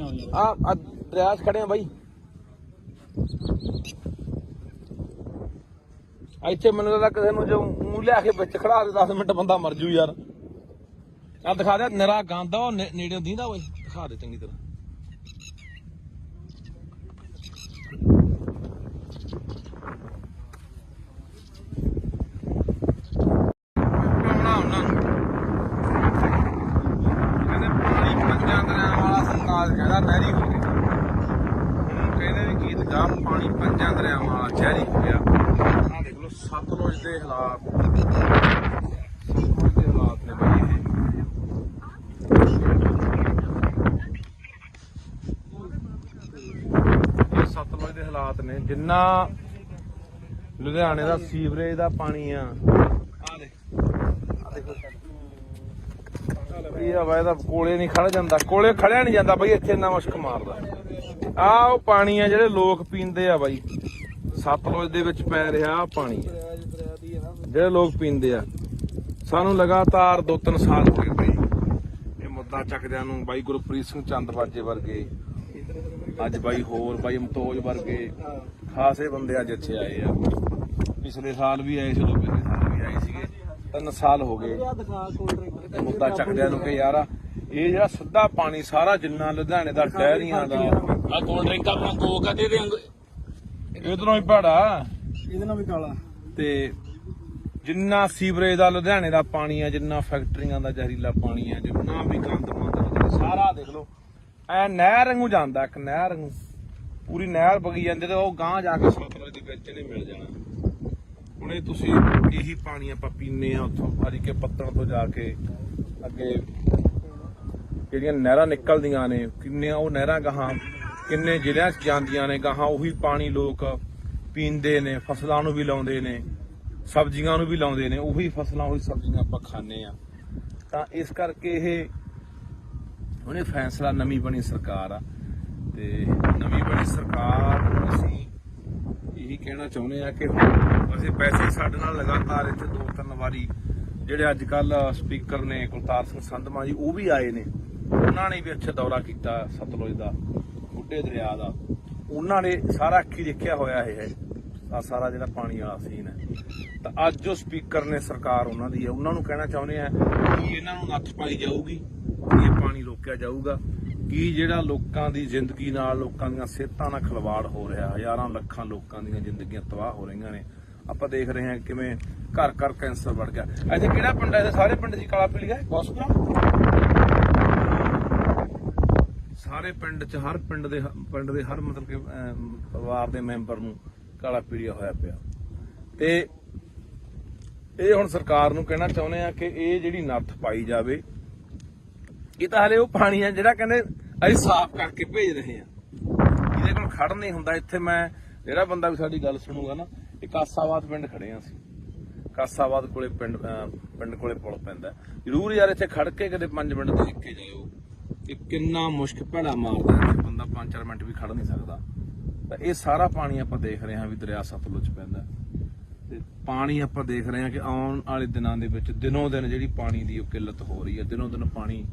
ਆ ਦਰਿਆ 'ਚ ਖੜੇ ਆ ਬਾਈ, ਇੱਥੇ ਮੈਨੂੰ ਲੱਗਦਾ ਕਿਸੇ ਨੂੰ ਜੋ ਮੂੰਹ ਲਿਆ ਕੇ ਵਿੱਚ ਖੜਾ ਦੇ 10 ਮਿੰਟ ਬੰਦਾ ਮਰ ਜੂ ਯਾਰ। ਆ ਦਿਖਾ ਦੇ ਨਿਰਾ ਗੰਦ ਆ, ਉਹ ਨੇੜੇ ਦੀਂਦਾ ਓਏ, ਦਿਖਾ ਦੇ ਚੰਗੀ ਤਰ੍ਹਾਂ। ਕਹਿੰਦੇ ਪਾਣੀ ਪੰਜਾਂ ਦਰਿਆਵਾਂ ਵਾਲਾ ਸੰਤਾਜ ਕਹਿੰਦਾ ਨਹਿਰੀ ਹੋ ਗਿਆ, ਹੁਣ ਕਹਿੰਦੇ ਵੀ ਗੀਤ ਗਾ ਪਾਣੀ ਪੰਜਾਂ ਦਰਿਆਵਾਂ ਵਾਲਾ ਜ਼ਹਿਰੀ ਹੋ ਗਿਆ। ਆਹ ਦੇਖ ਲਓ ਸਤਲੁਜ ਦੇ ਹਾਲਾਤ, ਸਤਲੁਜ ਦੇ ਹਾਲਾਤ ਨੇ ਬਈ ਇਹ ਸਤਲੁਜ ਦੇ ਹਾਲਾਤ ਨੇ। ਜਿੰਨਾ ਲੁਧਿਆਣੇ ਦਾ ਸੀਵਰੇਜ ਦਾ ਪਾਣੀ ਆ, ਆਹ ਦੇਖੋ ਇਹ ਹਵਾ ਇਹਦਾ ਕੋਲੇ ਨਹੀਂ ਖੜ ਜਾਂਦਾ, ਕੋਲੇ ਖੜਿਆ ਨਹੀਂ ਜਾਂਦਾ ਬਈ, ਇੱਥੇ ਇੰਨਾ ਮੁਸ਼ਕ ਮਾਰਦਾ। ਆਹ ਉਹ ਪਾਣੀ ਆ ਜਿਹੜੇ ਲੋਕ ਪੀਂਦੇ ਆ ਬਾਈ, ਸਤਲੁਜ ਦੇ ਵਿੱਚ ਪੈ ਰਿਹਾ ਆਹ ਪਾਣੀ ਜਿਹੜੇ ਲੋਕ ਪੀਂਦੇ ਆ। ਸਾਨੂੰ ਲਗਾਤਾਰ 2-3 ਸਾਲ ਹੋ ਗਏ ਬਈ ਇਹ ਮੁੱਦਾ ਚੱਕਦਿਆਂ ਨੂੰ, ਬਾਈ ਗੁਰਪ੍ਰੀਤ ਸਿੰਘ ਚੰਦਬਾਜੇ ਵਰਗੇ, ਅੱਜ ਬਾਈ ਹੋਰ ਬਾਈ ਮਤੋਜ ਵਰਗੇ ਖਾਸੇ ਬੰਦੇ ਅੱਜ ਇੱਥੇ ਆਏ ਆ। ਪਿਛਲੇ ਸਾਲ ਵੀ ਆਏ ਸੀ, ਪਿਛਲੇ ਸਾਲ ਵੀ ਆਏ ਸੀਗੇ, 3 ਸਾਲ ਹੋ ਗਏ ਮੁੱਦਾ ਚੱਕਦਿਆਂ ਨੂੰ ਕਿ ਯਾਰ ਇਹ ਜਿਹੜਾ ਸਿੱਧਾ ਪਾਣੀ ਸਾਰਾ ਜਿੰਨਾ ਲੁਧਿਆਣੇ ਦਾ ਡੈਰੀਆਂ ਦਾ ਆ ਕੋਲਡ ਡਰਿੰਕ ਆਪਣਾ ਕੋਕ ਆ ਦੇ ਦੇ, ਇਧਰੋਂ ਹੀ ਭਾੜਾ ਇਹਦੇ ਨਾਲ ਵੀ ਕਾਲਾ, ਤੇ ਜਿੰਨਾ ਸੀਵਰੇਜ ਦਾ ਲੁਧਿਆਣੇ ਦਾ ਪਾਣੀ ਆ, ਜਿੰਨਾ ਫੈਕਟਰੀਆਂ ਦਾ ਜ਼ਹਿਰੀਲਾ ਪਾਣੀ ਆ, ਜਿੰਨਾ ਵੀ ਗੰਦ ਮੰਦ ਸਾਰਾ ਦੇਖ ਲਓ ਐ ਨਹਿਰ ਵਾਂਗੂ ਜਾਂਦਾ, ਇੱਕ ਨਹਿਰ ਵਾਂਗੂ ਪੂਰੀ ਨਹਿਰ ਵਗੀ ਜਾਂਦੀ ਤੇ ਉਹ ਗਾਂਹ ਜਾ ਕੇ ਸਤਲੁਜ ਦੇ ਵਿੱਚ ਇਹਨੇ ਮਿਲ ਜਾਣਾ। ਹੁਣ ਇਹ ਤੁਸੀਂ ਇਹੀ ਪਾਣੀ ਆਪਾਂ ਪੀਂਦੇ ਆ ਉੱਥੋਂ ਹਰੀ ਕੇ ਪੱਤਣ ਤੋਂ ਜਾ ਕੇ ਅੱਗੇ ਜਿਹੜੀਆਂ ਨਹਿਰਾਂ ਨਿਕਲਦੀਆਂ ਨੇ, ਕਿੰਨੀਆਂ ਉਹ ਨਹਿਰਾਂ ਗਾਹਾਂ ਕਿੰਨੇ ਜ਼ਿਲ੍ਹਿਆਂ 'ਚ ਜਾਂਦੀਆਂ ਨੇ, ਗਾਹਾਂ ਉਹੀ ਪਾਣੀ ਲੋਕ ਪੀਂਦੇ ਨੇ, ਫਸਲਾਂ ਨੂੰ ਵੀ ਲਾਉਂਦੇ ਨੇ, ਸਬਜ਼ੀਆਂ ਨੂੰ ਵੀ ਲਾਉਂਦੇ ਨੇ, ਉਹੀ ਫਸਲਾਂ ਉਹੀ ਸਬਜ਼ੀਆਂ ਆਪਾਂ ਖਾਂਦੇ ਆ। ਤਾਂ ਇਸ ਕਰਕੇ ਇਹ ਉਹਨੇ ਫੈਸਲਾ, ਨਵੀਂ ਬਣੀ ਸਰਕਾਰ ਆ ਤੇ ਨਵੀਂ ਬਣੀ ਸਰਕਾਰ ਅਸੀਂ ਇਹੀ ਕਹਿਣਾ ਚਾਹੁੰਦੇ ਆ ਕਿ ਅਸੀਂ ਵੈਸੇ ਸਾਡੇ ਨਾਲ ਲਗਾਤਾਰ ਇੱਥੇ 2-3 ਵਾਰੀ ਜਿਹੜੇ ਅੱਜ ਕੱਲ ਸਪੀਕਰ ਨੇ ਕੁਲਤਾਰ ਸਿੰਘ ਸੰਧਮਾ ਜੀ, ਉਹ ਵੀ ਆਏ ਨੇ, ਉਹਨਾਂ ਨੇ ਵੀ ਇੱਥੇ ਦੌਰਾ ਕੀਤਾ ਸਤਲੁਜ ਦਾ, ਬੁੱਢੇ ਦਰਿਆ ਦਾ, ਉਹਨਾਂ ਨੇ ਸਾਰਾ ਅੱਖੀ ਦੇਖਿਆ ਹੋਇਆ ਇਹ ਸਾਰਾ ਜਿਹੜਾ ਪਾਣੀ ਵਾਲਾ ਸੀਨ ਹੈ। ਤਾਂ ਅੱਜ ਜੋ ਸਪੀਕਰ ਨੇ ਸਰਕਾਰ ਉਹਨਾਂ ਦੀ ਹੈ, ਉਹਨਾਂ ਨੂੰ ਕਹਿਣਾ ਚਾਹੁੰਦੇ ਆ ਕਿ ਇਹਨਾਂ ਨੂੰ ਨੱਥ ਪਾਈ ਜਾਊਗੀ, ਇਹ ਪਾਣੀ ਰੋਕਿਆ ਜਾਊਗਾ, ਕਿ ਜਿਹੜਾ ਲੋਕਾਂ ਦੀ ਜ਼ਿੰਦਗੀ ਨਾਲ, ਲੋਕਾਂ ਦੀਆਂ ਸਿਹਤਾਂ ਨਾਲ ਖਿਲਵਾੜ ਹੋ ਰਿਹਾ, ਹਜ਼ਾਰਾਂ ਲੱਖਾਂ ਲੋਕਾਂ ਦੀਆਂ ਜ਼ਿੰਦਗੀਆਂ ਤਬਾਹ ਹੋ ਰਹੀਆਂ ਨੇ। ਆਪਾਂ ਦੇਖ ਰਹੇ ਹਾਂ ਕਿਵੇਂ ਘਰ ਘਰ ਕੈਂਸਰ ਵੜ ਗਿਆ। ਇੱਥੇ ਕਿਹੜਾ ਪਿੰਡ ਹੈ? ਸਾਰੇ ਪਿੰਡ ਦੀ ਕਾਲਾ ਪੀਲੀ ਹੈ, ਗੌਸਪੁਰਾ ਸਾਰੇ ਪਿੰਡ 'ਚ, ਹਰ ਪਿੰਡ ਦੇ ਹਰ ਮਤਲਬ ਕਿ ਪਰਿਵਾਰ ਦੇ ਮੈਂਬਰ ਨੂੰ ਕਾਲਾ ਪੀਲੀਆ ਹੋਇਆ ਪਿਆ। ਤੇ ਇਹ ਹੁਣ ਸਰਕਾਰ ਨੂੰ ਕਹਿਣਾ ਚਾਹੁੰਦੇ ਆ ਕਿ ਇਹ ਜਿਹੜੀ ਨੱਥ ਪਾਈ ਜਾਵੇ। ਇਹ ਤਾਂ ਹਲੇ ਉਹ ਪਾਣੀ ਆ ਜਿਹੜਾ ਕਹਿੰਦੇ ਅਸੀਂ ਸਾਫ਼ ਕਰਕੇ ਭੇਜ ਰਹੇ ਆ, ਇਹਦੇ ਕੋਲ ਖੜ ਨਹੀਂ ਹੁੰਦਾ। ਇੱਥੇ ਮੈਂ ਜਿਹੜਾ ਬੰਦਾ ਵੀ ਸਾਡੀ ਗੱਲ ਸੁਣੂਗਾ ਨਾ, ਇਹ ਕਾਸਾਬਾਦ ਪਿੰਡ ਖੜੇ ਆ ਅਸੀਂ, ਕਾਸਾਬਾਦ ਕੋਲੇ ਪਿੰਡ ਕੋਲੇ ਪੁਲ ਪੈਂਦਾ। ਜ਼ਰੂਰ ਯਾਰ ਇੱਥੇ ਖੜ ਕੇ ਕਦੇ 5 ਮਿੰਟ ਦੇਖ ਕੇ ਜਾਇਓ ਕਿ ਕਿੰਨਾ ਮੁਸ਼ਕ ਭੈੜਾ ਮਾਰਦਾ, ਇੱਥੇ ਬੰਦਾ 5-4 ਮਿੰਟ ਵੀ ਖੜ ਨਹੀਂ ਸਕਦਾ। ਤਾਂ ਇਹ ਸਾਰਾ ਪਾਣੀ ਆਪਾਂ ਦੇਖ ਰਹੇ ਹਾਂ ਵੀ ਦਰਿਆ ਸਤਲੁਜ ਪੈਂਦਾ, ਤੇ ਪਾਣੀ ਆਪਾਂ ਦੇਖ ਰਹੇ ਹਾਂ ਕਿ ਆਉਣ ਵਾਲੇ ਦਿਨਾਂ ਦੇ ਵਿੱਚ ਦਿਨੋਂ ਦਿਨ ਜਿਹੜੀ ਪਾਣੀ ਦੀ ਉਹ ਕਿੱਲਤ ਹੋ ਰਹੀ ਹੈ। ਦਿਨੋਂ ਦਿਨ ਪਾਣੀ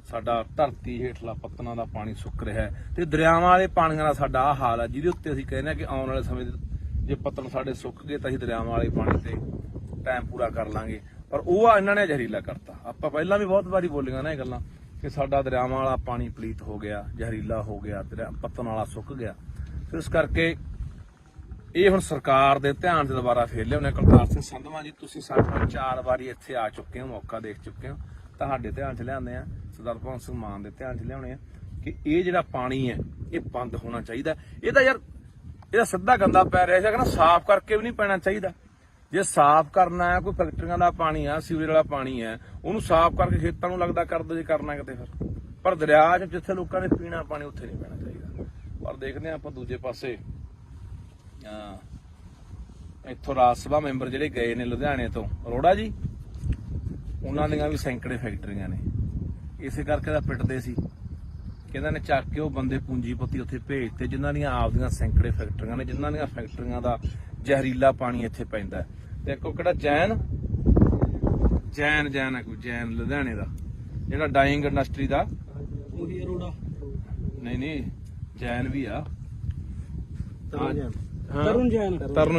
ਸਾਡਾ ਧਰਤੀ ਹੇਠਲਾ ਪੱਤਨਾਂ ਦਾ ਪਾਣੀ ਸੁੱਕ ਰਿਹਾ ਹੈ, ਤੇ ਦਰਿਆਵਾਂ ਵਾਲੇ ਪਾਣੀਆਂ ਦਾ ਸਾਡਾ ਆਹ ਹਾਲ ਹੈ, ਜਿਹਦੇ ਉੱਤੇ ਅਸੀਂ ਕਹਿੰਦੇ ਹਾਂ ਕਿ ਆਉਣ ਵਾਲੇ ਸਮੇਂ ਜੇ ਪੱਤਣ ਸਾਡੇ ਸੁੱਕ ਗਏ ਤਾਂ ਅਸੀਂ ਦਰਿਆਵਾਂ ਵਾਲੇ ਪਾਣੀ ਤੇ ਟਾਈਮ ਪੂਰਾ ਕਰ ਲਾਂਗੇ। ਪਰ ਉਹ ਆ ਇਹਨਾਂ ਨੇ ਜ਼ਹਿਰੀਲਾ ਕਰਤਾ। ਆਪਾਂ ਪਹਿਲਾਂ ਵੀ ਬਹੁਤ ਵਾਰੀ ਬੋਲੀਆਂ ਨਾ ਇਹ ਗੱਲਾਂ ਕਿ ਸਾਡਾ ਦਰਿਆਵਾਂ ਵਾਲਾ ਪਾਣੀ ਪਲੀਤ ਹੋ ਗਿਆ, ਜ਼ਹਿਰੀਲਾ ਹੋ ਗਿਆ, ਦਰਿਆ ਪੱਤਣ ਵਾਲਾ ਸੁੱਕ ਗਿਆ। ਫਿਰ ਇਸ ਕਰਕੇ ਇਹ ਹੁਣ ਸਰਕਾਰ ਦੇ ਧਿਆਨ 'ਚ ਦੁਬਾਰਾ ਫੇਰ ਲਿਆਉਣੇ। ਕੁਲਤਾਰ ਸਿੰਘ ਸੰਧਵਾਂ ਜੀ, ਤੁਸੀਂ ਸਾਡੇ ਕੋਲ 4 ਵਾਰੀ ਇੱਥੇ ਆ ਚੁੱਕੇ ਹੋ, ਮੌਕਾ ਦੇਖ ਚੁੱਕੇ ਹੋ, ਤੁਹਾਡੇ ਧਿਆਨ 'ਚ ਲਿਆਉਂਦੇ ਆ, ਸਰਦਾਰ ਭਗਵੰਤ ਸਿੰਘ ਮਾਨ ਦੇ ਧਿਆਨ 'ਚ ਲਿਆਉਣੇ ਆ ਕਿ ਇਹ ਜਿਹੜਾ ਪਾਣੀ ਹੈ ਇਹ ਬੰਦ ਹੋਣਾ ਚਾਹੀਦਾ। ਇਹਦਾ ਸਿੱਧਾ ਗੰਦਾ ਪੈ ਰਿਹਾ ਸੀ, ਸਾਫ਼ ਕਰਕੇ ਵੀ ਨਹੀਂ ਪੈਣਾ ਚਾਹੀਦਾ। ਜੇ ਸਾਫ਼ ਕਰਨਾ ਹੈ, ਕੋਈ ਫੈਕਟਰੀਆਂ ਦਾ ਪਾਣੀ ਆ, ਸੀਵਰੇਜ ਵਾਲਾ ਪਾਣੀ ਹੈ, ਉਹਨੂੰ ਸਾਫ਼ ਕਰਕੇ ਖੇਤਾਂ ਨੂੰ ਲੱਗਦਾ ਕਰ ਦੋ ਜੇ ਕਰਨਾ ਕਿਤੇ ਫਿਰ। ਪਰ ਦਰਿਆ 'ਚ ਜਿੱਥੇ ਲੋਕਾਂ ਨੇ ਪੀਣਾ ਪਾਣੀ ਉੱਥੇ ਨਹੀਂ ਪੈਣਾ ਚਾਹੀਦਾ। ਪਰ ਦੇਖਦੇ ਹਾਂ ਆਪਾਂ ਦੂਜੇ ਪਾਸੇ ਇੱਥੋਂ ਰਾਜ ਸਭਾ ਮੈਂਬਰ ਜਿਹੜੇ ਗਏ ਨੇ ਲੁਧਿਆਣੇ ਤੋਂ, ਅਰੋੜਾ ਜੀ, ਉਹਨਾਂ ਦੀਆਂ ਵੀ ਸੈਂਕੜੇ ਫੈਕਟਰੀਆਂ ਨੇ। ਇਸੇ ਕਰਕੇ ਤਾਂ ਪਿੱਟਦੇ ਸੀ ਕਿ ਇਹਨਾਂ ਨੇ ਚੱਕ ਕੇ ਉਹ ਬੰਦੇ ਪੂੰਜੀਪਤੀ ਉੱਥੇ ਭੇਜਤੇ ਜਿਨ੍ਹਾਂ ਦੀਆਂ ਆਪਦੀਆਂ ਸੈਂਕੜੇ ਫੈਕਟਰੀਆਂ ਨੇ, ਜਿਨ੍ਹਾਂ ਦੀਆਂ ਫੈਕਟਰੀਆਂ ਦਾ ਜ਼ਹਿਰੀਲਾ ਪਾਣੀ ਇੱਥੇ ਪੈਂਦਾ। ਤੇ ਇੱਕ ਕਿਹੜਾ ਜੈਨ ਹੈ, ਕੋਈ ਜੈਨ ਲੁਧਿਆਣੇ ਦਾ ਜਿਹੜਾ ਡਾਈਂਗ ਇੰਡਸਟਰੀ ਦਾ, ਉਹੀ ਅਰੋੜਾ ਨਹੀਂ ਜੈਨ ਵੀ ਆ, ਤਰੁਣ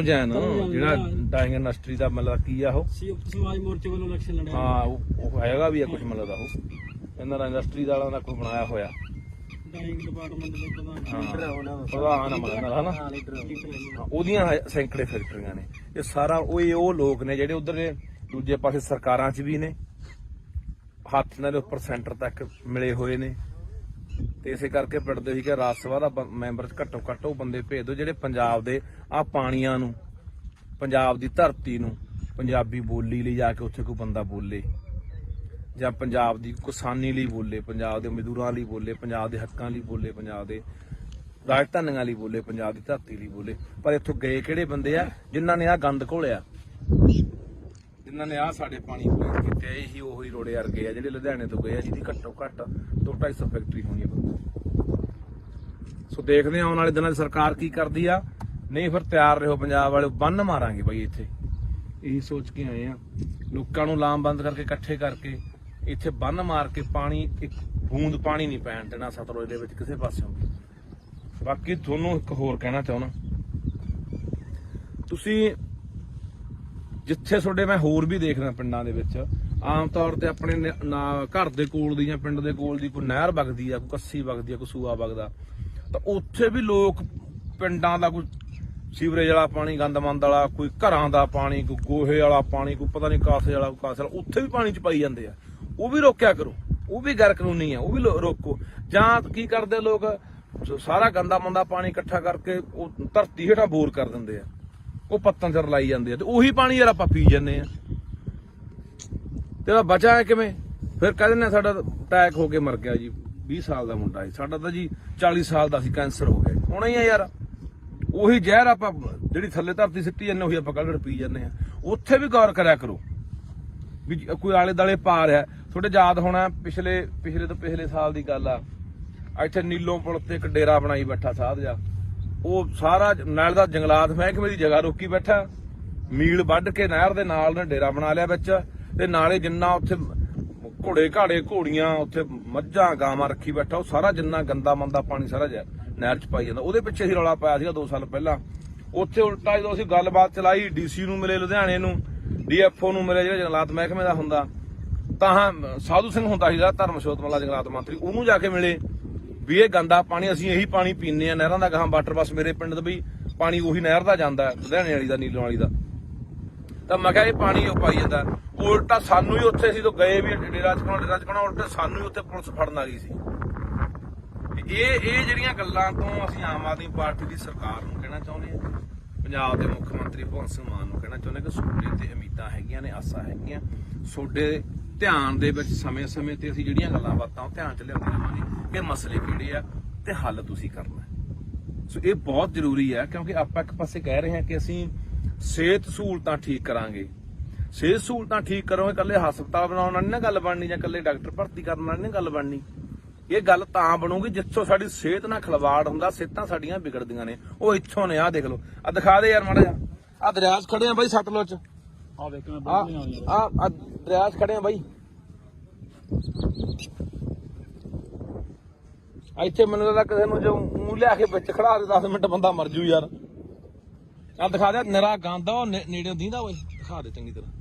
ਜੈਨ ਜਿਹੜਾ ਡਾਈਂਗ ਇੰਡਸਟਰੀ ਦਾ ਮਤਲਬ ਕੀ ਆ, ਉਹ ਸੰਯੁਕਤ ਸਮਾਜ ਮੋਰਚੇ ਵੱਲੋਂ ਇਲੈਕਸ਼ਨ ਲੜਿਆ। ਹਾਂ ਉਹ ਹੈਗਾ ਵੀ ਆ ਕੁਝ ਮਤਲਬ ਦਾ, ਉਹ ਇਹਨਾਂ ਦਾ ਇੰਡਸਟਰੀ ਵਾਲਾ ਦਾ ਕੋਈ ਬਣਾਇਆ ਹੋਇਆ ਡਾਈਂਗ ਡਿਪਾਰਟਮੈਂਟ ਦੇ ਪ੍ਰਧਾਨ ਉਹਦੀਆਂ ਸੈਂਕੜੇ ਫੈਕਟਰੀਆਂ ਨੇ। ਇਹ ਸਾਰਾ ਉਹ ਲੋਕ ਨੇ ਜਿਹੜੇ ਉਧਰ ਨੇ, ਦੂਜੇ ਪਾਸੇ ਸਰਕਾਰਾਂ 'ਚ ਵੀ ਨੇ, ਹੱਥ ਨਾਲ ਉੱਪਰ ਸੈਂਟਰ ਤੱਕ ਮਿਲੇ ਹੋਏ ਨੇ। ਤੇ ਇਸੇ ਕਰਕੇ ਪਿੰਡਦੇ ਸੀ ਕਿ ਰਾਜ ਸਭਾ ਦਾ ਮੈਂਬਰ ਘੱਟੋ ਘੱਟ ਉਹ ਬੰਦੇ ਭੇਜ ਦਿਓ ਜਿਹੜੇ ਪੰਜਾਬ ਦੇ ਆ ਪਾਣੀਆਂ ਨੂੰ, ਪੰਜਾਬ ਦੀ ਧਰਤੀ ਨੂੰ, ਪੰਜਾਬੀ ਬੋਲੀ ਲਈ ਜਾ ਕੇ ਉੱਥੇ ਕੋਈ ਬੰਦਾ ਬੋਲੇ, ਜਾਂ ਪੰਜਾਬ ਦੀ ਕਿਸਾਨੀ ਲਈ ਬੋਲੇ, ਪੰਜਾਬ ਦੇ ਮਜ਼ਦੂਰਾਂ ਲਈ ਬੋਲੇ, ਪੰਜਾਬ ਦੇ ਹੱਕਾਂ ਲਈ ਬੋਲੇ, ਪੰਜਾਬ ਦੇ ਰਾਜਧਾਨੀਆਂ ਲਈ ਬੋਲੇ, ਪੰਜਾਬ ਦੀ ਧਰਤੀ ਲਈ ਬੋਲੇ। ਪਰ ਇੱਥੋਂ ਗਏ ਕਿਹੜੇ ਬੰਦੇ ਆ ਜਿਨ੍ਹਾਂ ਨੇ ਆ ਗੰਦ ਘੋਲਿਆ, ਜਿਨ੍ਹਾਂ ਨੇ ਆ ਸਾਡੇ ਪਾਣੀ ਪਲੀਤ ਕੀਤੇ। ਇਹੀ ਉਹੀ ਰੋੜੇ ਵਰਗੇ ਆ ਜਿਹੜੇ ਲੁਧਿਆਣੇ ਤੋਂ ਗਏ ਆ, ਜਿਹਦੀ ਘੱਟੋ ਘੱਟ 200-250 ਫੈਕਟਰੀ ਹੋਣੀ ਆ। ਸੋ ਦੇਖਦੇ ਆ ਆਉਣ ਵਾਲੇ ਦਿਨਾਂ 'ਚ ਸਰਕਾਰ ਕੀ ਕਰਦੀ ਆ। ਨਹੀਂ ਫਿਰ ਤਿਆਰ ਰਹੋ ਪੰਜਾਬ ਵਾਲੇ, ਬੰਨ ਮਾਰਾਂਗੇ ਬਾਈ ਇੱਥੇ। ਇਹੀ ਸੋਚ ਕੇ ਆਏ ਆ, ਲੋਕਾਂ ਨੂੰ ਲਾਮਬੰਦ ਕਰਕੇ ਇਕੱਠੇ ਕਰਕੇ ਇੱਥੇ ਬੰਨ ਮਾਰ ਕੇ ਪਾਣੀ, ਇੱਕ ਬੂੰਦ ਪਾਣੀ ਨਹੀਂ ਪੈਣ ਦੇਣਾ ਸਤਲੁਜ ਦੇ ਵਿੱਚ ਕਿਸੇ ਪਾਸਿਓਂ। ਬਾਕੀ ਤੁਹਾਨੂੰ ਇੱਕ ਹੋਰ ਕਹਿਣਾ ਚਾਹੁੰਦਾ, ਤੁਸੀਂ ਜਿੱਥੇ ਤੁਹਾਡੇ ਮੈਂ ਹੋਰ ਵੀ ਦੇਖਦਾ ਪਿੰਡਾਂ ਦੇ ਵਿੱਚ ਆਮ ਤੌਰ ਤੇ ਆਪਣੇ ਘਰ ਦੇ ਕੋਲ ਦੀ ਜਾਂ ਪਿੰਡ ਦੇ ਕੋਲ ਦੀ ਕੋਈ ਨਹਿਰ ਵਗਦੀ ਆ, ਕੋਈ ਕੱਸੀ ਵਗਦੀ ਆ, ਕੋਈ ਸੂਆ ਵਗਦਾ, ਤਾਂ ਉੱਥੇ ਵੀ ਲੋਕ ਪਿੰਡਾਂ ਦਾ ਕੋਈ ਸੀਵਰੇਜ ਵਾਲਾ ਪਾਣੀ, ਗੰਦਮੰਦ ਵਾਲਾ, ਕੋਈ ਘਰਾਂ ਦਾ ਪਾਣੀ, ਕੋਈ ਗੋਹੇ ਵਾਲਾ ਪਾਣੀ, ਕੋਈ ਪਤਾ ਨਹੀਂ ਕਾਸੇ ਵਾਲਾ, ਕੋਈ ਕਾਸੇ ਵਾਲਾ, ਉੱਥੇ ਵੀ ਪਾਣੀ ਚ ਪਾਈ ਜਾਂਦੇ ਆ। ਉਹ ਵੀ ਰੋਕਿਆ ਕਰੋ, ਉਹ ਵੀ ਗੈਰ ਕਾਨੂੰਨੀ ਆ, ਉਹ ਵੀ ਰੋਕੋ। ਜਾਂ ਕੀ ਕਰਦੇ ਲੋਕ, ਸਾਰਾ ਗੰਦਾ ਮੰਦਾ ਪਾਣੀ ਇਕੱਠਾ ਕਰਕੇ ਉਹ ਧਰਤੀ ਹੇਠਾਂ ਬੋਰ ਕਰ ਦਿੰਦੇ ਆ, ਉਹ ਪੱਤਾਂ ਚ ਰਲਾਈ ਜਾਂਦੇ ਆ, ਤੇ ਉਹੀ ਪਾਣੀ ਯਾਰ ਆਪਾਂ ਪੀ ਜਾਂਦੇ ਆ। ਤੇ ਬਚਾ ਕਿਵੇਂ? ਫਿਰ ਕਹਿੰਦੇ ਨੇ ਸਾਡਾ ਅਟੈਕ ਹੋ ਕੇ ਮਰ ਗਿਆ ਜੀ, 20 ਸਾਲ ਦਾ ਮੁੰਡਾ ਸੀ, ਸਾਡਾ ਤਾਂ ਜੀ 40 ਸਾਲ ਦਾ ਸੀ, ਕੈਂਸਰ ਹੋ ਗਿਆ। ਹੋਣਾ ਹੀ ਆ ਯਾਰ, ਉਹੀ ਜ਼ਹਿਰ ਆਪਾਂ ਜਿਹੜੀ ਥੱਲੇ ਧਰਤੀ ਸਿੱਟੀ ਜਾਂਦੇ ਉਹੀ ਆਪਾਂ ਕੱਢ ਪੀ ਜਾਂਦੇ ਆ। ਉੱਥੇ ਵੀ ਗੌਰ ਕਰਿਆ ਕਰੋ ਵੀ ਕੋਈ ਆਲੇ ਦਾਲੇ ਪਾ ਰਿਹਾ। ਤੁਹਾਡੇ ਯਾਦ ਹੋਣਾ ਪਿਛਲੇ ਸਾਲ ਦੀ ਗੱਲ ਆ, ਇੱਥੇ ਨੀਲੋਂ ਪੁਲ ਤੇ ਇੱਕ ਡੇਰਾ ਬਣਾਈ ਬੈਠਾ ਸਾਧ ਜਾ, ਉਹ ਸਾਰਾ ਨਾਲ ਦਾ ਜੰਗਲਾਤ ਮਹਿਕਮੇ ਦੀ ਜਗ੍ਹਾ ਰੋਕੀ ਬੈਠਾ, ਮੀਲ ਵੱਢ ਕੇ ਨਹਿਰ ਦੇ ਨਾਲ ਨੇ ਡੇਰਾ ਬਣਾ ਲਿਆ ਵਿੱਚ, ਤੇ ਨਾਲੇ ਜਿੰਨਾ ਉੱਥੇ ਘੋੜੇ ਘਾੜੇ ਘੋੜੀਆਂ, ਉੱਥੇ ਮੱਝਾਂ ਗਾਵਾਂ ਰੱਖੀ ਬੈਠਾ, ਉਹ ਸਾਰਾ ਜਿੰਨਾ ਗੰਦਾ ਮੰਦਾ ਪਾਣੀ ਸਾਰਾ ਨਹਿਰ ਚ ਪਾਈ ਜਾਂਦਾ। ਉਹਦੇ ਪਿੱਛੇ ਹੀ ਰੌਲਾ ਪਾਇਆ ਸੀਗਾ 2 ਸਾਲ ਪਹਿਲਾਂ। ਉੱਥੇ ਉਲਟਾ ਜਦੋਂ ਅਸੀਂ ਗੱਲਬਾਤ ਚਲਾਈ, ਡੀਸੀ ਨੂੰ ਮਿਲੇ ਲੁਧਿਆਣੇ ਨੂੰ, ਡੀਐਫਓ ਨੂੰ ਮਿਲੇ ਜਿਹੜਾ ਜੰਗਲਾਤ ਮਹਿਕਮੇ ਦਾ ਹੁੰਦਾ, ਤਾਂ ਸਾਧੂ ਸਿੰਘ ਹੁੰਦਾ ਸੀ ਧਰਮਸ਼ੋਤ ਮੱਲਾ ਜੰਗਲਾਤ ਮੰਤਰੀ, ਉਹਨੂੰ ਜਾ ਕੇ ਮਿਲੇ ਵੀ ਇਹ ਗੰਦਾ ਪਾਣੀ ਅਸੀਂ ਇਹੀ ਪਾਣੀ ਪੀਂਦੇ ਆ ਨਹਿਰਾਂ ਦਾ, ਗਾਹਾਂ ਵਾਟਰ ਬੱਸ ਮੇਰੇ ਪਿੰਡ ਦਾ ਵੀ ਪਾਣੀ ਉਹੀ ਨਹਿਰ ਦਾ ਜਾਂਦਾ, ਲੁਧਿਆਣੇ ਵਾਲੀ ਦਾ, ਨੀਲੋਂ ਵਾਲੀ ਦਾ। ਤਾਂ ਮੈਂ ਕਿਹਾ ਇਹ ਪਾਣੀ ਉਹ ਪਾਈ ਜਾਂਦਾ। ਉਲਟਾ ਸਾਨੂੰ ਹੀ ਉੱਥੇ ਅਸੀਂ ਤੋਂ ਗਏ ਵੀ ਡੇਰਾ ਚਕਾਉਣਾ, ਉਲਟਾ ਸਾਨੂੰ ਹੀ ਉੱਥੇ ਪੁਲਿਸ ਫੜਨ ਆ ਗਈ ਸੀ। ਇਹ ਜਿਹੜੀਆਂ ਗੱਲਾਂ ਤੋਂ ਅਸੀਂ ਆਮ ਆਦਮੀ ਪਾਰਟੀ ਦੀ ਸਰਕਾਰ ਨੂੰ ਕਹਿਣਾ ਚਾਹੁੰਦੇ ਹਾਂ, ਪੰਜਾਬ ਦੇ ਮੁੱਖ ਮੰਤਰੀ ਭਗਵੰਤ ਸਿੰਘ ਮਾਨ ਨੂੰ ਕਹਿਣਾ ਚਾਹੁੰਦੇ ਕਿ ਤੁਹਾਡੇ ਤੇ ਉਮੀਦਾਂ ਹੈਗੀਆਂ ਨੇ, ਆਸਾਂ ਹੈਗੀਆਂ, ਤੁਹਾਡੇ ਧਿਆਨ ਦੇ ਵਿੱਚ ਸਮੇਂ-ਸਮੇਂ ਤੇ ਅਸੀਂ ਜਿਹੜੀਆਂ ਗੱਲਾਂ ਬਾਤਾਂ ਉਹ ਧਿਆਨ ਚ ਲਿਆਉਂਦੇ ਰਹਾਂਗੇ ਕਿ ਮਸਲੇ ਕਿਹੜੇ ਆ ਤੇ ਹੱਲ ਤੁਸੀਂ ਕਰਨਾ। ਸੋ ਇਹ ਬਹੁਤ ਜ਼ਰੂਰੀ ਹੈ, ਕਿਉਂਕਿ ਆਪਾਂ ਇੱਕ ਪਾਸੇ ਕਹਿ ਰਹੇ ਹਾਂ ਕਿ ਅਸੀਂ ਸਿਹਤ ਸਹੂਲਤਾਂ ਠੀਕ ਕਰਾਂਗੇ। ਸਿਹਤ ਸਹੂਲਤਾਂ ਠੀਕ ਕਰੋਗੇ, ਇਕੱਲੇ ਹਸਪਤਾਲ ਬਣਾਉਣ ਨਾਲ ਨਹੀਂ ਨਾ ਗੱਲ ਬਣਨੀ, ਜਾਂ ਇਕੱਲੇ ਡਾਕਟਰ ਭਰਤੀ ਕਰਨ ਨਾਲ ਨਹੀਂ ਗੱਲ ਬਣਨੀ। ਇਹ ਗੱਲ ਤਾਂ ਬਣੂਗੀ ਜਿੱਥੋਂ ਸਾਡੀ ਸਿਹਤ ਨਾਲ ਖਿਲਵਾੜ ਹੁੰਦਾ, ਸਿਹਤਾਂ ਸਾਡੀਆਂ ਵਿਗੜਦੀਆਂ ਨੇ। ਉਹ ਇੱਥੋਂ ਨੇ, ਆਹ ਦੇਖ ਲਓ, ਆਹ ਦਿਖਾ ਦੇ ਯਾਰ ਮਾੜਾ ਜਿਹਾ, ਆਹ ਦਰਿਆ 'ਚ ਖੜੇ ਆ ਬਾਈ ਸਤਲੁਜ 'ਚ, ਆ ਵੇਖ ਮੈਂ ਬੋਲਦੇ ਆਹ ਦਰਿਆ 'ਚ ਖੜੇ ਆ ਬਾਈ। ਇੱਥੇ ਮੈਨੂੰ ਲੱਗਦਾ ਕਿਸੇ ਨੂੰ ਜੋ ਮੂੰਹ ਲਿਆ ਕੇ ਵਿੱਚ ਖੜਾ ਦੇ 10 ਮਿੰਟ ਬੰਦਾ ਮਰ ਜੂ ਯਾਰ। ਆਹ ਦਿਖਾ ਦੇ, ਨਿਰਾ ਗੰਦ ਆ, ਉਹ ਨੇੜੇ ਦੀਂਦਾ ਓਏ, ਦਿਖਾ ਦੇ ਚੰਗੀ ਤਰ੍ਹਾਂ।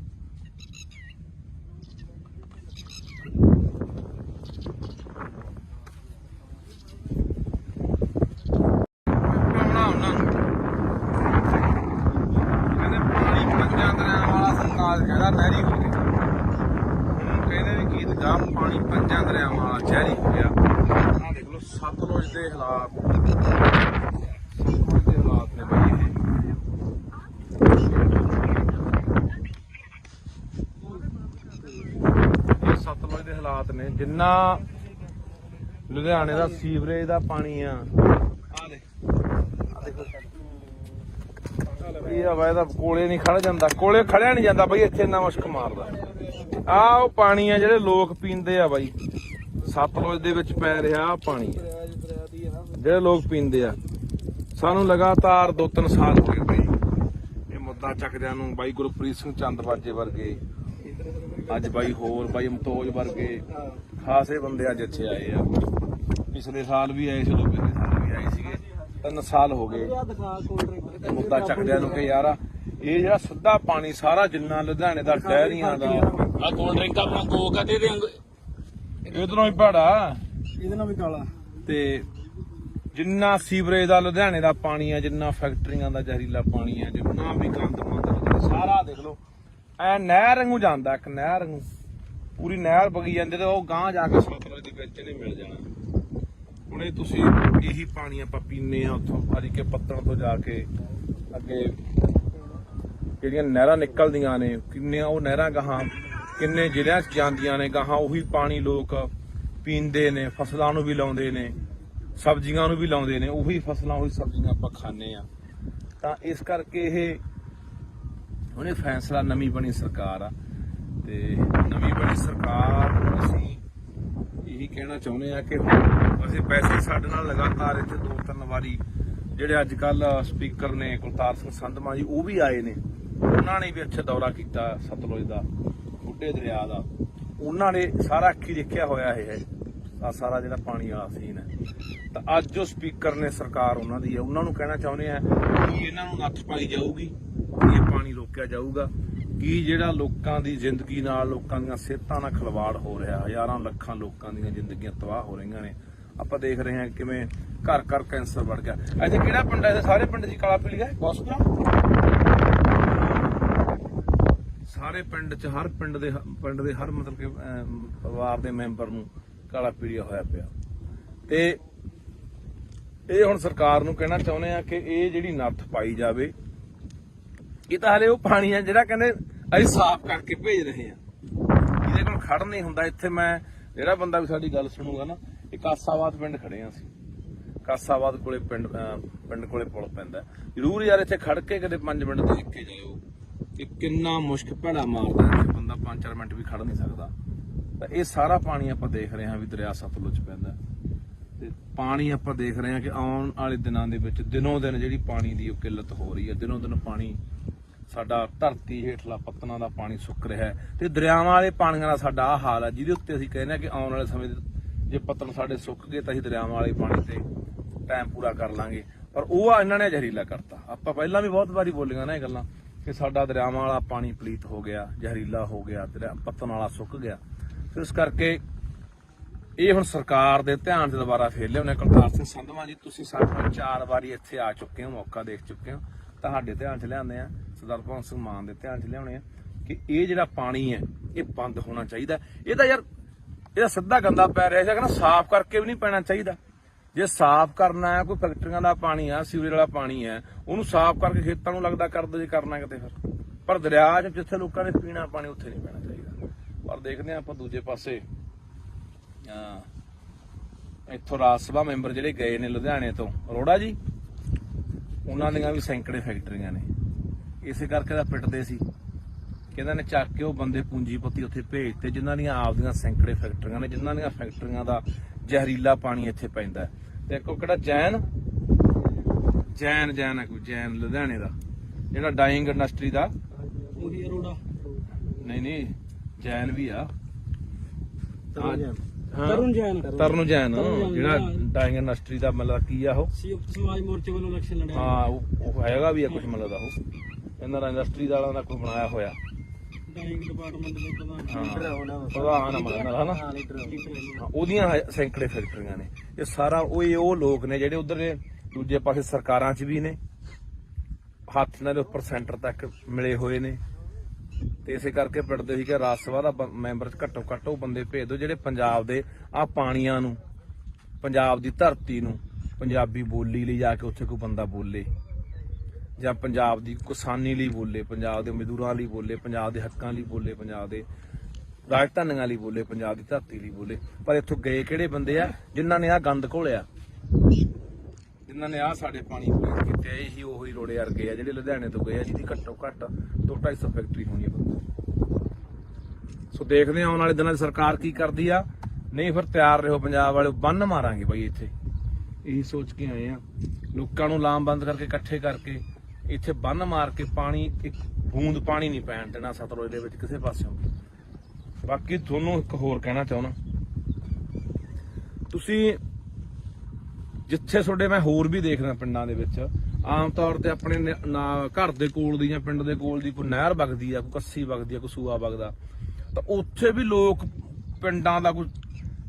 ਨੇ ਜਿੰਨਾ ਲੁਧਿਆਣੇ ਦਾ ਸੀਵਰੇਜ ਦਾ ਪਾਣੀ ਆ ਇਹ ਹਵਾ ਇਹਦਾ ਕੋਲੇ ਨਹੀਂ ਖੜ ਜਾਂਦਾ, ਕੋਲੇ ਖੜਿਆ ਨਹੀਂ ਜਾਂਦਾ ਬਈ, ਇੱਥੇ ਇੰਨਾ ਮੁਸ਼ਕ ਮਾਰਦਾ। ਆਹ ਉਹ ਪਾਣੀ ਆ ਜਿਹੜੇ ਲੋਕ ਪੀਂਦੇ ਆ ਬਾਈ, ਸਤਲੁਜ ਦੇ ਵਿੱਚ ਪੈ ਰਿਹਾ ਆਹ ਪਾਣੀ ਜਿਹੜੇ ਲੋਕ ਪੀਂਦੇ ਆ। ਸਾਨੂੰ ਲਗਾਤਾਰ 2-3 ਸਾਲ ਹੋ ਗਏ ਬਈ ਇਹ ਮੁੱਦਾ ਚੱਕਦਿਆਂ ਨੂੰ। ਬਾਈ ਗੁਰਪ੍ਰੀਤ ਸਿੰਘ ਚੰਦਬਾਜੇ ਵਰਗੇ, ਅੱਜ ਬਾਈ ਹੋਰ ਬਾਈ ਮਤੋਜ ਵਰਗੇ ਖਾਸੇ ਬੰਦੇ ਅੱਜ ਇੱਥੇ ਆਏ ਆ। ਪਿਛਲੇ ਸਾਲ ਵੀ ਆਏ ਸੀ, ਪਿਛਲੇ ਸਾਲ ਵੀ ਆਏ ਸੀਗੇ। 3 ਸਾਲ ਹੋ ਗਏ ਮੁੱਦਾ ਚੱਕਦਿਆਂ ਨੂੰ ਕਿ ਯਾਰ ਇਹ ਜਿਹੜਾ ਸਿੱਧਾ ਪਾਣੀ ਸਾਰਾ ਜਿੰਨਾ ਲੁਧਿਆਣੇ ਦਾ ਡੈਰੀਆਂ ਦਾ ਆ ਕੋਲਡ ਡਰਿੰਕ ਆਪਣਾ ਕੋਕ ਆ ਤੇ ਇਧਰੋਂ ਹੀ ਭਾੜਾ ਇਹਦੇ ਨਾਲ ਵੀ ਕਾਲਾ ਤੇ ਜਿੰਨਾ ਸੀਵਰੇਜ ਦਾ ਲੁਧਿਆਣੇ ਦਾ ਪਾਣੀ ਆ, ਜਿੰਨਾ ਫੈਕਟਰੀਆਂ ਦਾ ਜ਼ਹਿਰੀਲਾ ਪਾਣੀ ਆ, ਜਿੰਨਾ ਵੀ ਗੰਦ ਮੰਦ ਸਾਰਾ ਦੇਖ ਲਓ ਐ ਨਹਿਰ ਵਾਂਗੂ ਜਾਂਦਾ, ਇੱਕ ਨਹਿਰ ਵਾਂਗੂ ਪੂਰੀ ਨਹਿਰ ਵਗੀ ਜਾਂਦੀ ਤੇ ਉਹ ਗਾਂਹ ਜਾ ਕੇ ਸਤਲੁਜ ਦੇ ਵਿੱਚ ਨਹੀਂ ਮਿਲ ਜਾਣਾ। ਹੁਣ ਇਹ ਤੁਸੀਂ ਇਹੀ ਪਾਣੀ ਆਪਾਂ ਪੀਨੇ ਆ ਉੱਥੋਂ ਹਰੀਕੇ ਪੱਤਣ ਤੋਂ ਜਾ ਕੇ ਅੱਗੇ ਜਿਹੜੀਆਂ ਨਹਿਰਾਂ ਨਿਕਲਦੀਆਂ ਨੇ, ਕਿੰਨੀਆਂ ਉਹ ਨਹਿਰਾਂ ਗਾਹਾਂ ਕਿੰਨੇ ਜ਼ਿਲ੍ਹਿਆਂ 'ਚ ਜਾਂਦੀਆਂ ਨੇ ਗਾਹਾਂ, ਉਹੀ ਪਾਣੀ ਲੋਕ ਪੀਂਦੇ ਨੇ, ਫਸਲਾਂ ਨੂੰ ਵੀ ਲਾਉਂਦੇ ਨੇ, ਸਬਜ਼ੀਆਂ ਨੂੰ ਵੀ ਲਾਉਂਦੇ ਨੇ, ਉਹੀ ਫਸਲਾਂ ਉਹੀ ਸਬਜ਼ੀਆਂ ਆਪਾਂ ਖਾਂਦੇ ਆ। ਤਾਂ ਇਸ ਕਰਕੇ ਇਹ ਉਹਨੇ ਫੈਸਲਾ, ਨਵੀਂ ਬਣੀ ਸਰਕਾਰ ਆ ਤੇ ਨਵੀਂ ਬਣੀ ਸਰਕਾਰ ਨੂੰ ਅਸੀਂ ਇਹੀ ਕਹਿਣਾ ਚਾਹੁੰਦੇ ਆ ਕਿ ਅਸੀਂ ਪੈਸੇ ਸਾਡੇ ਨਾਲ ਲਗਾਤਾਰ ਇੱਥੇ 2-3 ਵਾਰੀ ਜਿਹੜੇ ਅੱਜ ਕੱਲ ਸਪੀਕਰ ਨੇ ਕੁਲਤਾਰ ਸਿੰਘ ਸੰਧਮਾ ਜੀ ਉਹ ਵੀ ਆਏ ਨੇ, ਉਹਨਾਂ ਨੇ ਵੀ ਇੱਥੇ ਦੌਰਾ ਕੀਤਾ ਸਤਲੁਜ ਦਾ, ਬੁੱਢੇ ਦਰਿਆ ਦਾ, ਉਹਨਾਂ ਨੇ ਸਾਰਾ ਅੱਖੀ ਦੇਖਿਆ ਹੋਇਆ ਇਹ ਸਾਰਾ ਜਿਹੜਾ ਪਾਣੀ ਵਾਲਾ ਸੀਨ ਹੈ। ਤਾਂ ਅੱਜ ਜੋ ਸਪੀਕਰ ਨੇ ਸਰਕਾਰ ਉਹਨਾਂ ਦੀ ਹੈ, ਉਹਨਾਂ ਨੂੰ ਕਹਿਣਾ ਚਾਹੁੰਦੇ ਆ ਕਿ ਇਹਨਾਂ ਨੂੰ ਨੱਥ ਪਾਈ ਜਾਊਗੀ, ਇਹ ਪਾਣੀ ਰੋਕਿਆ ਜਾਊਗਾ ਕਿ ਜਿਹੜਾ ਲੋਕਾਂ ਦੀ ਜ਼ਿੰਦਗੀ ਨਾਲ, ਲੋਕਾਂ ਦੀਆਂ ਸਿਹਤਾਂ ਨਾਲ ਖਿਲਵਾੜ ਹੋ ਰਿਹਾ, ਹਜ਼ਾਰਾਂ ਲੱਖਾਂ ਲੋਕਾਂ ਦੀਆਂ ਜ਼ਿੰਦਗੀਆਂ ਤਬਾਹ ਹੋ ਰਹੀਆਂ ਨੇ। ਆਪਾਂ ਦੇਖ ਰਹੇ ਹਾਂ ਕਿਵੇਂ ਘਰ ਘਰ ਕੈਂਸਰ ਵੜ ਗਿਆ। ਇੱਥੇ ਕਿਹੜਾ ਪਿੰਡ ਹੈ? ਸਾਰੇ ਪਿੰਡ ਦੀ ਕਾਲਾ ਪੀਲੀਆ ਹਸਪਤਾਲ, ਸਾਰੇ ਪਿੰਡ 'ਚ ਹਰ ਪਿੰਡ ਦੇ ਹਰ ਮਤਲਬ ਕਿ ਪਰਿਵਾਰ ਦੇ ਮੈਂਬਰ ਨੂੰ ਕਾਲਾ ਪੀਲੀਆ ਹੋਇਆ ਪਿਆ। ਤੇ ਇਹ ਹੁਣ ਸਰਕਾਰ ਨੂੰ ਕਹਿਣਾ ਚਾਹੁੰਦੇ ਆ ਕਿ ਇਹ ਜਿਹੜੀ ਨੱਥ ਪਾਈ ਜਾਵੇ। ਇਹ ਤਾਂ ਹਲੇ ਉਹ ਪਾਣੀ ਆ ਜਿਹੜਾ ਕਹਿੰਦੇ ਅਸੀਂ ਸਾਫ਼ ਕਰਕੇ ਭੇਜ ਰਹੇ ਆ, ਇਹਦੇ ਕੋਲ ਖੜ ਨਹੀਂ ਹੁੰਦਾ। ਇੱਥੇ ਮੈਂ ਜਿਹੜਾ ਬੰਦਾ ਵੀ ਸਾਡੀ ਗੱਲ ਸੁਣੂਗਾ ਨਾ, ਇਹ ਕਾਸਾਬਾਦ ਪਿੰਡ ਖੜੇ ਆ ਅਸੀਂ, ਕਾਸਾਬਾਦ ਕੋਲੇ ਪਿੰਡ ਕੋਲੇ ਪੁਲ ਪੈਂਦਾ। ਜ਼ਰੂਰ ਯਾਰ ਇੱਥੇ ਖੜ ਕੇ ਕਦੇ 5 ਮਿੰਟ ਦੇਖ ਕੇ ਜਾਇਓ ਕਿ ਕਿੰਨਾ ਮੁਸ਼ਕ ਭੈੜਾ ਮਾਰਦਾ, ਇੱਥੇ ਬੰਦਾ 5-4 ਮਿੰਟ ਵੀ ਖੜ ਨਹੀਂ ਸਕਦਾ। ਤਾਂ ਇਹ ਸਾਰਾ ਪਾਣੀ ਆਪਾਂ ਦੇਖ ਰਹੇ ਹਾਂ ਵੀ ਦਰਿਆ ਸਤਲੁਜ ਪੈਂਦਾ ਤੇ ਪਾਣੀ ਆਪਾਂ ਦੇਖ ਰਹੇ ਹਾਂ ਕਿ ਆਉਣ ਵਾਲੇ ਦਿਨਾਂ ਦੇ ਵਿੱਚ ਦਿਨੋਂ ਦਿਨ ਜਿਹੜੀ ਪਾਣੀ ਦੀ ਉਹ ਕਿੱਲਤ ਹੋ ਰਹੀ ਹੈ। ਦਿਨੋਂ ਦਿਨ ਪਾਣੀ ਸਾਡਾ ਧਰਤੀ ਹੇਠਲਾ ਪੱਤਨਾਂ ਦਾ ਪਾਣੀ ਸੁੱਕ ਰਿਹਾ ਹੈ ਤੇ ਦਰਿਆਵਾਂ ਵਾਲੇ ਪਾਣੀਆਂ ਦਾ ਸਾਡਾ ਆਹ ਹਾਲ ਹੈ, ਜਿਹਦੇ ਉੱਤੇ ਅਸੀਂ ਕਹਿੰਦੇ ਹਾਂ ਕਿ ਆਉਣ ਵਾਲੇ ਸਮੇਂ ਜੇ ਪੱਤਨ ਸਾਡੇ ਸੁੱਕ ਗਏ ਤਾਂ ਅਸੀਂ ਦਰਿਆਵਾਂ ਵਾਲੇ ਪਾਣੀ ਤੇ ਟਾਈਮ ਪੂਰਾ ਕਰ ਲਾਂਗੇ। ਪਰ ਉਹ ਇਹਨਾਂ ਨੇ ਜ਼ਹਿਰੀਲਾ ਕਰਤਾ। ਆਪਾਂ ਪਹਿਲਾਂ ਵੀ ਬਹੁਤ ਵਾਰੀ ਬੋਲੀਆਂ ਨਾ ਇਹ ਗੱਲਾਂ ਕਿ ਸਾਡਾ ਦਰਿਆਵਾਂ ਵਾਲਾ ਪਾਣੀ ਪਲੀਤ ਹੋ ਗਿਆ, ਜ਼ਹਿਰੀਲਾ ਹੋ ਗਿਆ, ਪੱਤਨ ਵਾਲਾ ਸੁੱਕ ਗਿਆ। ਇਸ ਕਰਕੇ ਇਹ ਹੁਣ ਸਰਕਾਰ ਦੇ ਧਿਆਨ 'ਚ ਦੁਬਾਰਾ ਫੇਰ ਲਿਆਉਣੇ। ਕੁਲਤਾਰ ਸਿੰਘ ਸੰਧਵਾ ਜੀ, ਤੁਸੀਂ ਸਾਡੇ ਨਾਲ 4 ਵਾਰੀ ਇੱਥੇ ਆ ਚੁੱਕੇ ਹੋ, ਮੌਕਾ ਦੇਖ ਚੁੱਕੇ ਹੋ, ਤੁਹਾਡੇ ਧਿਆਨ 'ਚ ਲਿਆਉਂਦੇ ਆ, ਸਰਦਾਰ ਭਗਵੰਤ ਸਿੰਘ ਮਾਨ ਦੇ ਧਿਆਨ 'ਚ ਲਿਆਉਣੇ ਆ ਕਿ ਇਹ ਜਿਹੜਾ ਪਾਣੀ ਹੈ ਇਹ ਬੰਦ ਹੋਣਾ ਚਾਹੀਦਾ। ਇਹ ਤਾਂ ਯਾਰ ਇਹਦਾ ਸਿੱਧਾ ਗੰਦਾ ਪੈ ਰਿਹਾ ਸੀ, ਕਹਿੰਦਾ ਸਾਫ਼ ਕਰਕੇ ਵੀ ਨਹੀਂ ਪੈਣਾ ਚਾਹੀਦਾ। ਜੇ ਸਾਫ਼ ਕਰਨਾ ਹੈ, ਕੋਈ ਫੈਕਟਰੀਆਂ ਦਾ ਪਾਣੀ ਆ, ਸੀਵਰੇਜ ਵਾਲਾ ਪਾਣੀ ਹੈ, ਉਹਨੂੰ ਸਾਫ਼ ਕਰਕੇ ਖੇਤਾਂ ਨੂੰ ਲੱਗਦਾ ਕਰ ਦੋ ਜੇ ਕਰਨਾ ਕਿਤੇ ਫਿਰ। ਪਰ ਦਰਿਆ 'ਚ ਜਿੱਥੇ ਲੋਕਾਂ ਨੇ ਪੀਣਾ ਪਾਣੀ ਉੱਥੇ ਨਹੀਂ ਪੈਣਾ ਚਾਹੀਦਾ। ਪਰ ਦੇਖਦੇ ਹਾਂ ਆਪਾਂ ਦੂਜੇ ਪਾਸੇ ਇੱਥੋਂ ਰਾਜ ਸਭਾ ਮੈਂਬਰ ਜਿਹੜੇ ਗਏ ਨੇ ਲੁਧਿਆਣੇ ਤੋਂ, ਅਰੋੜਾ ਜੀ, ਉਹਨਾਂ ਦੀਆਂ ਵੀ ਸੈਂਕੜੇ ਫੈਕਟਰੀਆਂ ਨੇ। ਇਸੇ ਕਰਕੇ ਤਾਂ ਪਿੱਟਦੇ ਸੀ ਕਿ ਇਹਨਾਂ ਨੇ ਚੱਕ ਕੇ ਉਹ ਬੰਦੇ ਪੂੰਜੀਪਤੀ ਉੱਥੇ ਭੇਜਤੇ ਜਿਨ੍ਹਾਂ ਦੀਆਂ ਆਪਦੀਆਂ ਸੈਂਕੜੇ ਫੈਕਟਰੀਆਂ ਨੇ, ਜਿਨ੍ਹਾਂ ਦੀਆਂ ਫੈਕਟਰੀਆਂ ਦਾ ਜ਼ਹਿਰੀਲਾ ਪਾਣੀ ਇੱਥੇ ਪੈਂਦਾ। ਤੇ ਇੱਕ ਉਹ ਕਿਹੜਾ ਜੈਨ ਹੈ ਕੋਈ, ਜੈਨ ਲੁਧਿਆਣੇ ਦਾ ਜਿਹੜਾ ਡਾਈਂਗ ਇੰਡਸਟਰੀ ਦਾ, ਉਹੀ ਅਰੋੜਾ ਨਹੀਂ ਜੈਨ ਵੀ ਆ, ਤਰੁਣ ਜੈਨ ਜਿਹੜਾ ਡਾਈਂਗ ਇੰਡਸਟਰੀ ਦਾ ਮਤਲਬ ਕੀ ਆ ਉਹ ਸੰਯੁਕਤ ਸਮਾਜ ਮੋਰਚੇ ਵੱਲੋਂ ਇਲੈਕਸ਼ਨ ਲੜਿਆ। ਹਾਂ ਉਹ ਹੈਗਾ ਵੀ ਆ ਕੁਝ ਮਤਲਬ ਦਾ, ਉਹ ਇਹਨਾਂ ਦਾ ਇੰਡਸਟਰੀ ਵਾਲਿਆਂ ਦਾ ਕੋਈ ਬਣਾਇਆ ਹੋਇਆ ਡਾਈਂਗ ਡਿਪਾਰਟਮੈਂਟ ਦੇ ਪ੍ਰਧਾਨ ਹਨਾ, ਉਹਦੀਆਂ ਸੈਂਕੜੇ ਫੈਕਟਰੀਆਂ ਨੇ। ਇਹ ਸਾਰਾ ਉਹ ਲੋਕ ਨੇ ਜਿਹੜੇ ਉਧਰ ਦੂਜੇ ਪਾਸੇ ਸਰਕਾਰਾਂ 'ਚ ਵੀ ਨੇ, ਹੱਥ ਨਾਲ ਉੱਪਰ ਸੈਂਟਰ ਤੱਕ ਮਿਲੇ ਹੋਏ ਨੇ। ਤੇ ਇਸੇ ਕਰਕੇ ਪਿੱਟਦੇ ਸੀ ਕਿ ਰਾਜ ਸਭਾ ਦਾ ਮੈਂਬਰ ਘੱਟੋ ਘੱਟ ਉਹ ਬੰਦੇ ਭੇਜ ਦਿਓ ਜਿਹੜੇ ਪੰਜਾਬ ਦੇ ਆਹ ਪਾਣੀਆਂ ਨੂੰ, ਪੰਜਾਬ ਦੀ ਧਰਤੀ ਨੂੰ, ਪੰਜਾਬੀ ਬੋਲੀ ਲਈ ਜਾ ਕੇ ਉੱਥੇ ਕੋਈ ਬੰਦਾ ਬੋਲੇ, ਜਾਂ ਪੰਜਾਬ ਦੀ ਕਿਸਾਨੀ ਲਈ ਬੋਲੇ, ਪੰਜਾਬ ਦੇ ਮਜ਼ਦੂਰਾਂ ਲਈ ਬੋਲੇ, ਪੰਜਾਬ ਦੇ ਹੱਕਾਂ ਲਈ ਬੋਲੇ, ਪੰਜਾਬ ਦੇ ਰਾਜਧਾਨੀਆਂ ਲਈ ਬੋਲੇ, ਪੰਜਾਬ ਦੀ ਧਰਤੀ ਲਈ ਬੋਲੇ, ਪਰ ਇੱਥੋਂ ਗਏ ਕਿਹੜੇ ਬੰਦੇ ਆ ਜਿਨ੍ਹਾਂ ਨੇ ਆਹ ਗੰਦ ਘੋਲਿਆ, ਜਿਨ੍ਹਾਂ ਨੇ ਆਹ ਸਾਡੇ ਪਾਣੀ ਪਲੀਜ਼ ਕੀਤੇ ਆ। ਇਹੀ ਉਹੀ ਰੋੜੇ ਵਰਗੇ ਆ ਜਿਹੜੇ ਲੁਧਿਆਣੇ ਤੋਂ ਗਏ ਆ, ਜਿਹਦੀ ਘੱਟੋ ਘੱਟ 200-250 ਫੈਕਟਰੀ ਹੋਣੀ ਆ। ਸੋ ਦੇਖਦੇ ਆ ਆਉਣ ਵਾਲੇ ਦਿਨਾਂ 'ਚ ਸਰਕਾਰ ਕੀ ਕਰਦੀ ਆ। ਨਹੀਂ ਫਿਰ ਤਿਆਰ ਰਹੋ ਪੰਜਾਬ ਵਾਲੇ, ਬੰਨ ਮਾਰਾਂਗੇ ਬਾਈ ਇੱਥੇ। ਇਹੀ ਸੋਚ ਕੇ ਆਏ ਆ, ਲੋਕਾਂ ਨੂੰ ਲਾਮਬੰਦ ਕਰਕੇ ਇਕੱਠੇ ਕਰਕੇ ਇੱਥੇ ਬੰਨ ਮਾਰ ਕੇ ਪਾਣੀ, ਇੱਕ ਬੂੰਦ ਪਾਣੀ ਨਹੀਂ ਪੈਣ ਦੇਣਾ ਸਤਲੁਜ ਦੇ ਵਿੱਚ ਕਿਸੇ ਪਾਸਿਓਂ। ਬਾਕੀ ਤੁਹਾਨੂੰ ਇੱਕ ਹੋਰ ਕਹਿਣਾ ਚਾਹੁੰਦਾ, ਤੁਸੀਂ ਜਿੱਥੇ ਤੁਹਾਡੇ ਮੈਂ ਹੋਰ ਵੀ ਦੇਖਦਾ ਪਿੰਡਾਂ ਦੇ ਵਿੱਚ ਆਮ ਤੌਰ ਤੇ ਆਪਣੇ ਘਰ ਦੇ ਕੋਲ ਦੀ ਜਾਂ ਪਿੰਡ ਦੇ ਕੋਲ ਦੀ ਕੋਈ ਨਹਿਰ ਵਗਦੀ ਆ, ਕੋਈ ਕੱਸੀ ਵਗਦੀ ਆ, ਕੋਈ ਸੂਆ ਵਗਦਾ, ਤਾਂ ਉੱਥੇ ਵੀ ਲੋਕ ਪਿੰਡਾਂ ਦਾ ਕੋਈ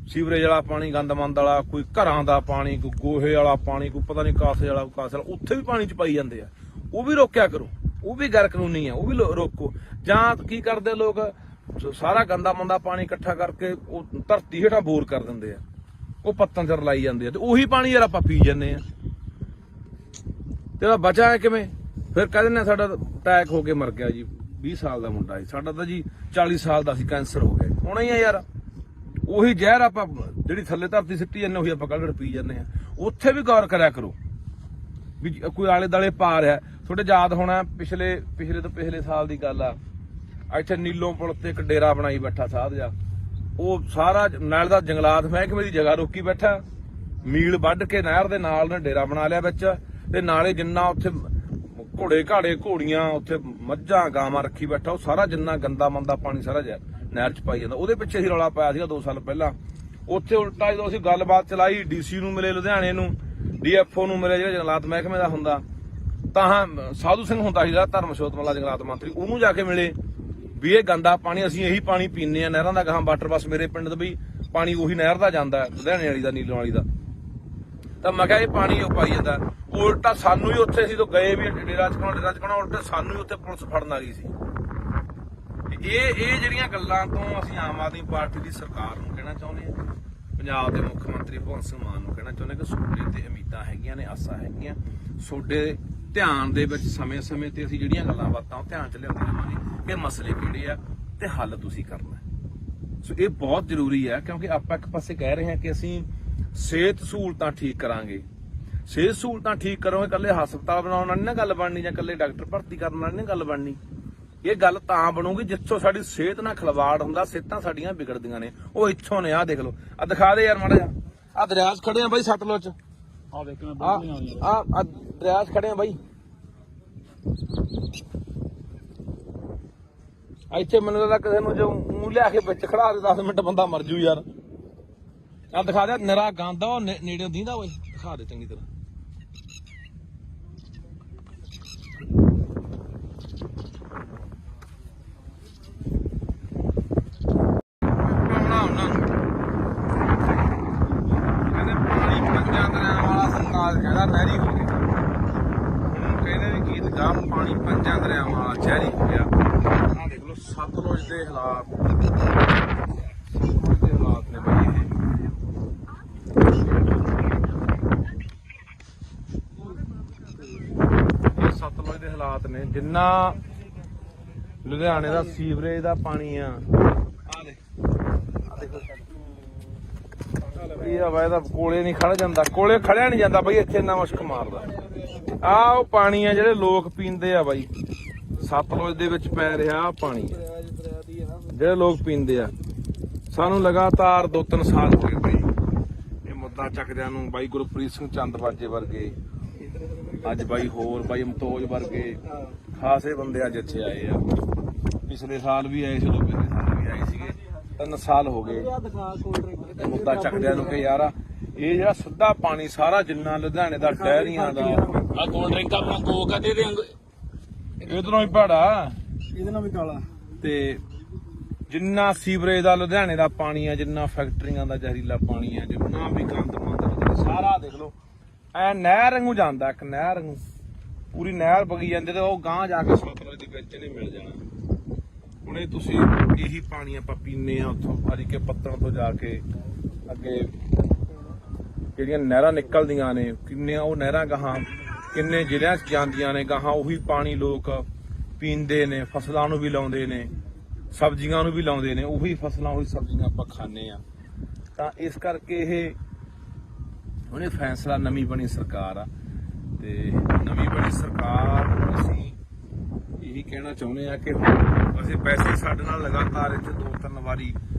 ਸੀਵਰੇਜ ਵਾਲਾ ਪਾਣੀ, ਗੰਦਮੰਦ ਵਾਲਾ, ਕੋਈ ਘਰਾਂ ਦਾ ਪਾਣੀ, ਕੋਈ ਗੋਹੇ ਵਾਲਾ ਪਾਣੀ, ਕੋਈ ਪਤਾ ਨਹੀਂ ਕਾਸੇ ਵਾਲਾ, ਕਾਸੇ ਵਾਲਾ, ਉੱਥੇ ਵੀ ਪਾਣੀ ਚ ਪਾਈ ਜਾਂਦੇ ਆ। ਉਹ ਵੀ ਰੋਕਿਆ ਕਰੋ, ਉਹ ਵੀ ਗੈਰ ਕਾਨੂੰਨੀ ਆ, ਉਹ ਵੀ ਰੋਕੋ। ਜਾਂ ਕੀ ਕਰਦੇ ਲੋਕ, ਸਾਰਾ ਗੰਦਾ ਮੰਦਾ ਪਾਣੀ ਇਕੱਠਾ ਕਰਕੇ ਉਹ ਧਰਤੀ ਹੇਠਾਂ ਬੋਰ ਕਰ ਦਿੰਦੇ ਆ, ਉਹ ਪੱਤਾਂ ਚ ਰਲਾਈ ਜਾਂਦੇ ਆ, ਤੇ ਉਹੀ ਪਾਣੀ ਯਾਰ ਆਪਾਂ ਪੀ ਜਾਂਦੇ ਆ। ਤੇ ਉਹਦਾ ਬਚਾ ਹੈ ਕਿਵੇਂ? ਫਿਰ ਕਹਿ ਦਿੰਦੇ ਸਾਡਾ ਅਟੈਕ ਹੋ ਕੇ ਮਰ ਗਿਆ ਜੀ, 20 ਸਾਲ ਦਾ ਮੁੰਡਾ ਸੀ, ਸਾਡਾ ਤਾਂ ਜੀ 40 ਸਾਲ ਦਾ ਸੀ, ਕੈਂਸਰ ਹੋ ਗਿਆ। ਹੋਣਾ ਹੀ ਆ ਯਾਰ, ਉਹੀ ਜ਼ਹਿਰ ਆਪਾਂ ਜਿਹੜੀ ਥੱਲੇ ਧਰਤੀ ਸਿੱਟੀ ਜਾਂਦੇ ਉਹੀ ਆਪਾਂ ਕੱਢ ਪੀ ਜਾਂਦੇ ਆ। ਉੱਥੇ ਵੀ ਗੌਰ ਕਰਿਆ ਕਰੋ ਵੀ ਕੋਈ ਆਲੇ ਦਾਲੇ ਪਾ ਰਿਹਾ। ਤੁਹਾਡੇ ਯਾਦ ਹੋਣਾ ਪਿਛਲੇ ਤੋਂ ਪਿਛਲੇ ਸਾਲ ਦੀ ਗੱਲ ਆ, ਇੱਥੇ ਨੀਲੋਂ ਪੁਲ ਤੇ ਇੱਕ ਡੇਰਾ ਬਣਾਈ ਬੈਠਾ ਸਾਧ ਜਾ, ਉਹ ਸਾਰਾ ਨਾਲ ਦਾ ਜੰਗਲਾਤ ਮਹਿਕਮੇ ਦੀ ਜਗ੍ਹਾ ਰੋਕੀ ਬੈਠਾ, ਮੀਲ ਵੱਢ ਕੇ ਨਹਿਰ ਦੇ ਨਾਲ ਨੇ ਡੇਰਾ ਬਣਾ ਲਿਆ ਵਿੱਚ, ਤੇ ਨਾਲੇ ਜਿੰਨਾ ਉੱਥੇ ਘੋੜੇ ਘਾੜੇ ਘੋੜੀਆਂ, ਉੱਥੇ ਮੱਝਾਂ ਗਾਵਾਂ ਰੱਖੀ ਬੈਠਾ, ਉਹ ਸਾਰਾ ਜਿੰਨਾ ਗੰਦਾ ਮੰਦਾ ਪਾਣੀ ਸਾਰਾ ਨਹਿਰ ਚ ਪਾਈ ਜਾਂਦਾ। ਉਹਦੇ ਪਿੱਛੇ ਹੀ ਰੌਲਾ ਪਾਇਆ ਸੀਗਾ 2 ਸਾਲ ਪਹਿਲਾਂ। ਉੱਥੇ ਉਲਟਾ ਜਦੋਂ ਅਸੀਂ ਗੱਲਬਾਤ ਚਲਾਈ, ਡੀਸੀ ਨੂੰ ਮਿਲੇ ਲੁਧਿਆਣੇ ਨੂੰ, ਡੀਐਫਓ ਨੂੰ ਮਿਲੇ ਜਿਹੜਾ ਜੰਗਲਾਤ ਮਹਿਕਮੇ ਦਾ ਹੁੰਦਾ, ਤਾਂ ਸਾਧੂ ਸਿੰਘ ਹੁੰਦਾ ਸੀ ਜਿਹੜਾ ਧਰਮਸ਼ੋਤ ਮੱਲਾ ਜੰਗਲਾਤ ਮੰਤਰੀ, ਉਹਨੂੰ ਜਾ ਕੇ ਮਿਲੇ ਵੀ ਇਹ ਗੰਦਾ ਪਾਣੀ ਅਸੀਂ ਇਹੀ ਪਾਣੀ ਪੀਂਦੇ ਆ ਨਹਿਰਾਂ ਦਾ, ਗਾਹਾਂ ਵਾਟਰ ਬੱਸ ਮੇਰੇ ਪਿੰਡ ਦਾ ਵੀ ਪਾਣੀ ਉਹੀ ਨਹਿਰ ਦਾ ਜਾਂਦਾ ਲੁਧਿਆਣੇ ਵਾਲੀ ਦਾ, ਨੀਲੋਂ ਵਾਲੀ ਦਾ। ਤਾਂ ਮੈਂ ਕਿਹਾ ਇਹ ਪਾਣੀ ਉਹ ਪਾਈ ਜਾਂਦਾ। ਉਲਟਾ ਸਾਨੂੰ ਹੀ ਉੱਥੇ ਅਸੀਂ ਤੋਂ ਗਏ ਵੀ ਡੇਰਾ ਚਕਾਉਣਾ, ਉਲਟਾ ਸਾਨੂੰ ਹੀ ਉੱਥੇ ਪੁਲਿਸ ਫੜਨ ਆ ਗਈ ਸੀ। ਇਹ ਜਿਹੜੀਆਂ ਗੱਲਾਂ ਤੋਂ ਅਸੀਂ ਆਮ ਆਦਮੀ ਪਾਰਟੀ ਦੀ ਸਰਕਾਰ ਨੂੰ ਕਹਿਣਾ ਚਾਹੁੰਦੇ ਆ, ਪੰਜਾਬ ਦੇ ਮੁੱਖ ਮੰਤਰੀ ਭਗਵੰਤ ਸਿੰਘ ਮਾਨ ਨੂੰ ਕਹਿਣਾ ਚਾਹੁੰਦੇ ਕਿ ਤੁਹਾਡੇ ਤੇ ਉਮੀਦਾਂ ਹੈਗੀਆਂ ਨੇ, ਆਸਾਂ ਹੈਗੀਆਂ, ਤੁਹਾਡੇ ਧਿਆਨ ਦੇ ਵਿੱਚ ਸਮੇਂ-ਸਮੇਂ ਤੇ ਅਸੀਂ ਜਿਹੜੀਆਂ ਗੱਲਾਂ ਬਾਤਾਂ ਉਹ ਧਿਆਨ ਚ ਲਿਆਉਂਦੇ ਰਹਾਂਗੇ ਕਿ ਮਸਲੇ ਕਿਹੜੇ ਆ ਤੇ ਹੱਲ ਤੁਸੀਂ ਕਰਨਾ। ਸੋ ਇਹ ਬਹੁਤ ਜ਼ਰੂਰੀ ਹੈ, ਕਿਉਂਕਿ ਆਪਾਂ ਇੱਕ ਪਾਸੇ ਕਹਿ ਰਹੇ ਹਾਂ ਕਿ ਅਸੀਂ ਸਿਹਤ ਸਹੂਲਤਾਂ ਠੀਕ ਕਰਾਂਗੇ। ਸਿਹਤ ਸਹੂਲਤਾਂ ਠੀਕ ਕਰੋਗੇ, ਇਕੱਲੇ ਹਸਪਤਾਲ ਬਣਾਉਣ ਨਾਲ ਨਹੀਂ ਨਾ ਗੱਲ ਬਣਨੀ, ਜਾਂ ਇਕੱਲੇ ਡਾਕਟਰ ਭਰਤੀ ਕਰਨ ਨਾਲ ਨਹੀਂ ਗੱਲ ਬਣਨੀ। ਇਹ ਗੱਲ ਤਾਂ ਬਣੂਗੀ ਜਿੱਥੋਂ ਸਾਡੀ ਸਿਹਤ ਨਾਲ ਖਿਲਵਾੜ ਹੁੰਦਾ, ਸਿਹਤਾਂ ਸਾਡੀਆਂ ਵਿਗੜਦੀਆਂ ਨੇ। ਉਹ ਇੱਥੋਂ ਨੇ, ਆਹ ਦੇਖ ਲਓ, ਆਹ ਦਿਖਾ ਦੇ ਯਾਰ ਮਾੜਾ ਜਿਹਾ, ਆਹ ਦਰਿਆ 'ਚ ਖੜੇ ਆ ਬਾਈ ਸਤਲੁਜ 'ਚ, ਆ ਦੇਖ ਮੈਂ ਆਹ ਦਰਿਆ 'ਚ ਖੜੇ ਆ ਬਾਈ। ਇੱਥੇ ਮੈਨੂੰ ਲੱਗਦਾ ਕਿਸੇ ਨੂੰ ਜੋ ਮੂੰਹ ਲਿਆ ਕੇ ਵਿੱਚ ਖੜਾ ਦੇ 10 ਮਿੰਟ ਬੰਦਾ ਮਰ ਜੂ ਯਾਰ। ਆਹ ਦਿਖਾ ਦੇ, ਨਿਰਾ ਗੰਦ ਆ, ਉਹ ਨੇੜੇ ਦੀਂਦਾ ਓਏ, ਦਿਖਾ ਦੇ ਚੰਗੀ ਤਰ੍ਹਾਂ। ਨਹਿਰੀ ਹੋ ਗਿਆ, ਹੁਣ ਕਹਿੰਦੇ ਵੀ ਗੀਤ ਗਾ ਪਾਣੀ 5 ਦਰਿਆਵਾਂ ਵਾਲਾ ਜ਼ਹਿਰੀ ਹੋ ਗਿਆ। ਆਹ ਦੇਖ ਲਓ ਸਤਲੁਜ ਦੇ ਹਾਲਾਤ, ਸਤਲੁਜ ਦੇ ਹਾਲਾਤ ਨੇ ਬਈ ਇਹ ਸਤਲੁਜ ਦੇ ਹਾਲਾਤ ਨੇ। ਜਿੰਨਾ ਲੁਧਿਆਣੇ ਦਾ ਸੀਵਰੇਜ ਦਾ ਪਾਣੀ ਆ, ਆਹ ਦੇਖੋ ਇਹਦਾ ਵਾਇਦਾ ਕੋਲੇ ਨਹੀਂ ਖੜ ਜਾਂਦਾ, ਕੋਲੇ ਖੜਿਆ ਨਹੀਂ ਜਾਂਦਾ ਬਾਈ, ਇੱਥੇ ਇੰਨਾ ਮੁਸ਼ਕ ਮਾਰਦਾ। ਆਹ ਉਹ ਪਾਣੀ ਆ ਜਿਹੜੇ ਲੋਕ ਪੀਂਦੇ ਆ ਬਾਈ, ਸਤਲੁਜ ਦੇ ਵਿੱਚ ਪੈ ਰਿਹਾ ਪਾਣੀ ਜਿਹੜੇ ਲੋਕ ਪੀਂਦੇ ਆ। ਸਾਨੂੰ ਲਗਾਤਾਰ 2-3 ਸਾਲ ਹੋ ਗਏ ਬਾਈ ਇਹ ਮੁੱਦਾ ਚੱਕਦਿਆਂ ਨੂੰ। ਬਾਈ ਗੁਰਪ੍ਰੀਤ ਸਿੰਘ ਚੰਦਬਾਜੇ ਵਰਗੇ, ਅੱਜ ਬਾਈ ਹੋਰ ਬਾਈ ਮਤੋਜ ਵਰਗੇ ਖਾਸੇ ਬੰਦੇ ਅੱਜ ਇੱਥੇ ਆਏ ਆ। ਪਿਛਲੇ ਸਾਲ ਵੀ ਆਏ ਸੀ, ਉਦੋਂ ਪਿਛਲੇ ਸਾਲ ਵੀ ਆਏ ਸੀਗੇ, 3 ਸਾਲ ਹੋ ਗਏ ਮੁੱਦਾ ਚੱਕਦਿਆਂ ਨੂੰ ਕਿ ਯਾਰ ਇਹ ਜਿਹੜਾ ਸਿੱਧਾ ਪਾਣੀ ਸਾਰਾ ਜਿੰਨਾ ਲੁਧਿਆਣੇ ਦਾ ਡੈਰੀਆਂ ਦਾ, ਆ ਕੋਲਡ ਡਰਿੰਕ ਆਪਣਾ ਕੋਕ ਆ, ਦੇ ਇਧਰੋਂ ਹੀ ਭਾੜਾ, ਇਹਦੇ ਨਾਲ ਵੀ ਕਾਲਾ, ਤੇ ਜਿੰਨਾ ਸੀਵਰੇਜ ਦਾ ਲੁਧਿਆਣੇ ਦਾ ਪਾਣੀ ਆ, ਜਿੰਨਾ ਫੈਕਟਰੀਆਂ ਦਾ ਜ਼ਹਿਰੀਲਾ ਪਾਣੀ ਆ, ਜਿੰਨਾ ਵੀ ਗੰਦ ਮੰਦ ਸਾਰਾ ਦੇਖ ਲਓ ਐ ਨਹਿਰ ਵਾਂਗੂ ਜਾਂਦਾ, ਇੱਕ ਨਹਿਰ ਵਾਂਗੂ ਪੂਰੀ ਨਹਿਰ ਵਗੀ ਜਾਂਦੀ, ਤੇ ਉਹ ਗਾਂਹ ਜਾ ਕੇ ਸਤਲੁਜ ਦੇ ਵਿੱਚ ਨਹੀਂ ਮਿਲ ਜਾਣਾ। ਹੁਣ ਇਹ ਤੁਸੀਂ ਇਹੀ ਪਾਣੀ ਆਪਾਂ ਪੀਂਦੇ ਆ ਉੱਥੋਂ ਹਰੀਕੇ ਪੱਤਣ ਤੋਂ ਜਾ ਕੇ ਅੱਗੇ ਜਿਹੜੀਆਂ ਨਹਿਰਾਂ ਨਿਕਲਦੀਆਂ ਨੇ, ਕਿੰਨੀਆਂ ਉਹ ਨਹਿਰਾਂ ਗਾਹਾਂ ਕਿੰਨੇ ਜ਼ਿਲ੍ਹਿਆਂ 'ਚ ਜਾਂਦੀਆਂ ਨੇ, ਗਾਹਾਂ ਉਹੀ ਪਾਣੀ ਲੋਕ ਪੀਂਦੇ ਨੇ, ਫਸਲਾਂ ਨੂੰ ਵੀ ਲਾਉਂਦੇ ਨੇ। ਸਬਜ਼ੀਆਂ ਨੂੰ ਵੀ ਲਾਉਂਦੇ ਨੇ, ਉਹੀ ਫਸਲਾਂ ਉਹੀ ਸਬਜ਼ੀਆਂ ਆਪਾਂ ਖਾਂਦੇ ਆ। ਤਾਂ ਇਸ ਕਰਕੇ ਇਹ ਉਹਨੇ ਫੈਸਲਾ, ਨਵੀਂ ਬਣੀ ਸਰਕਾਰ ਆ ਤੇ ਨਵੀਂ ਬਣੀ ਸਰਕਾਰ ਨੂੰ ਅਸੀਂ ਇਹੀ ਕਹਿਣਾ ਚਾਹੁੰਦੇ ਆ ਕਿ ਅਸੀਂ ਪੈਸੇ ਸਾਡੇ ਨਾਲ ਲਗਾਤਾਰ ਇੱਥੇ 2-3 ਵਾਰੀ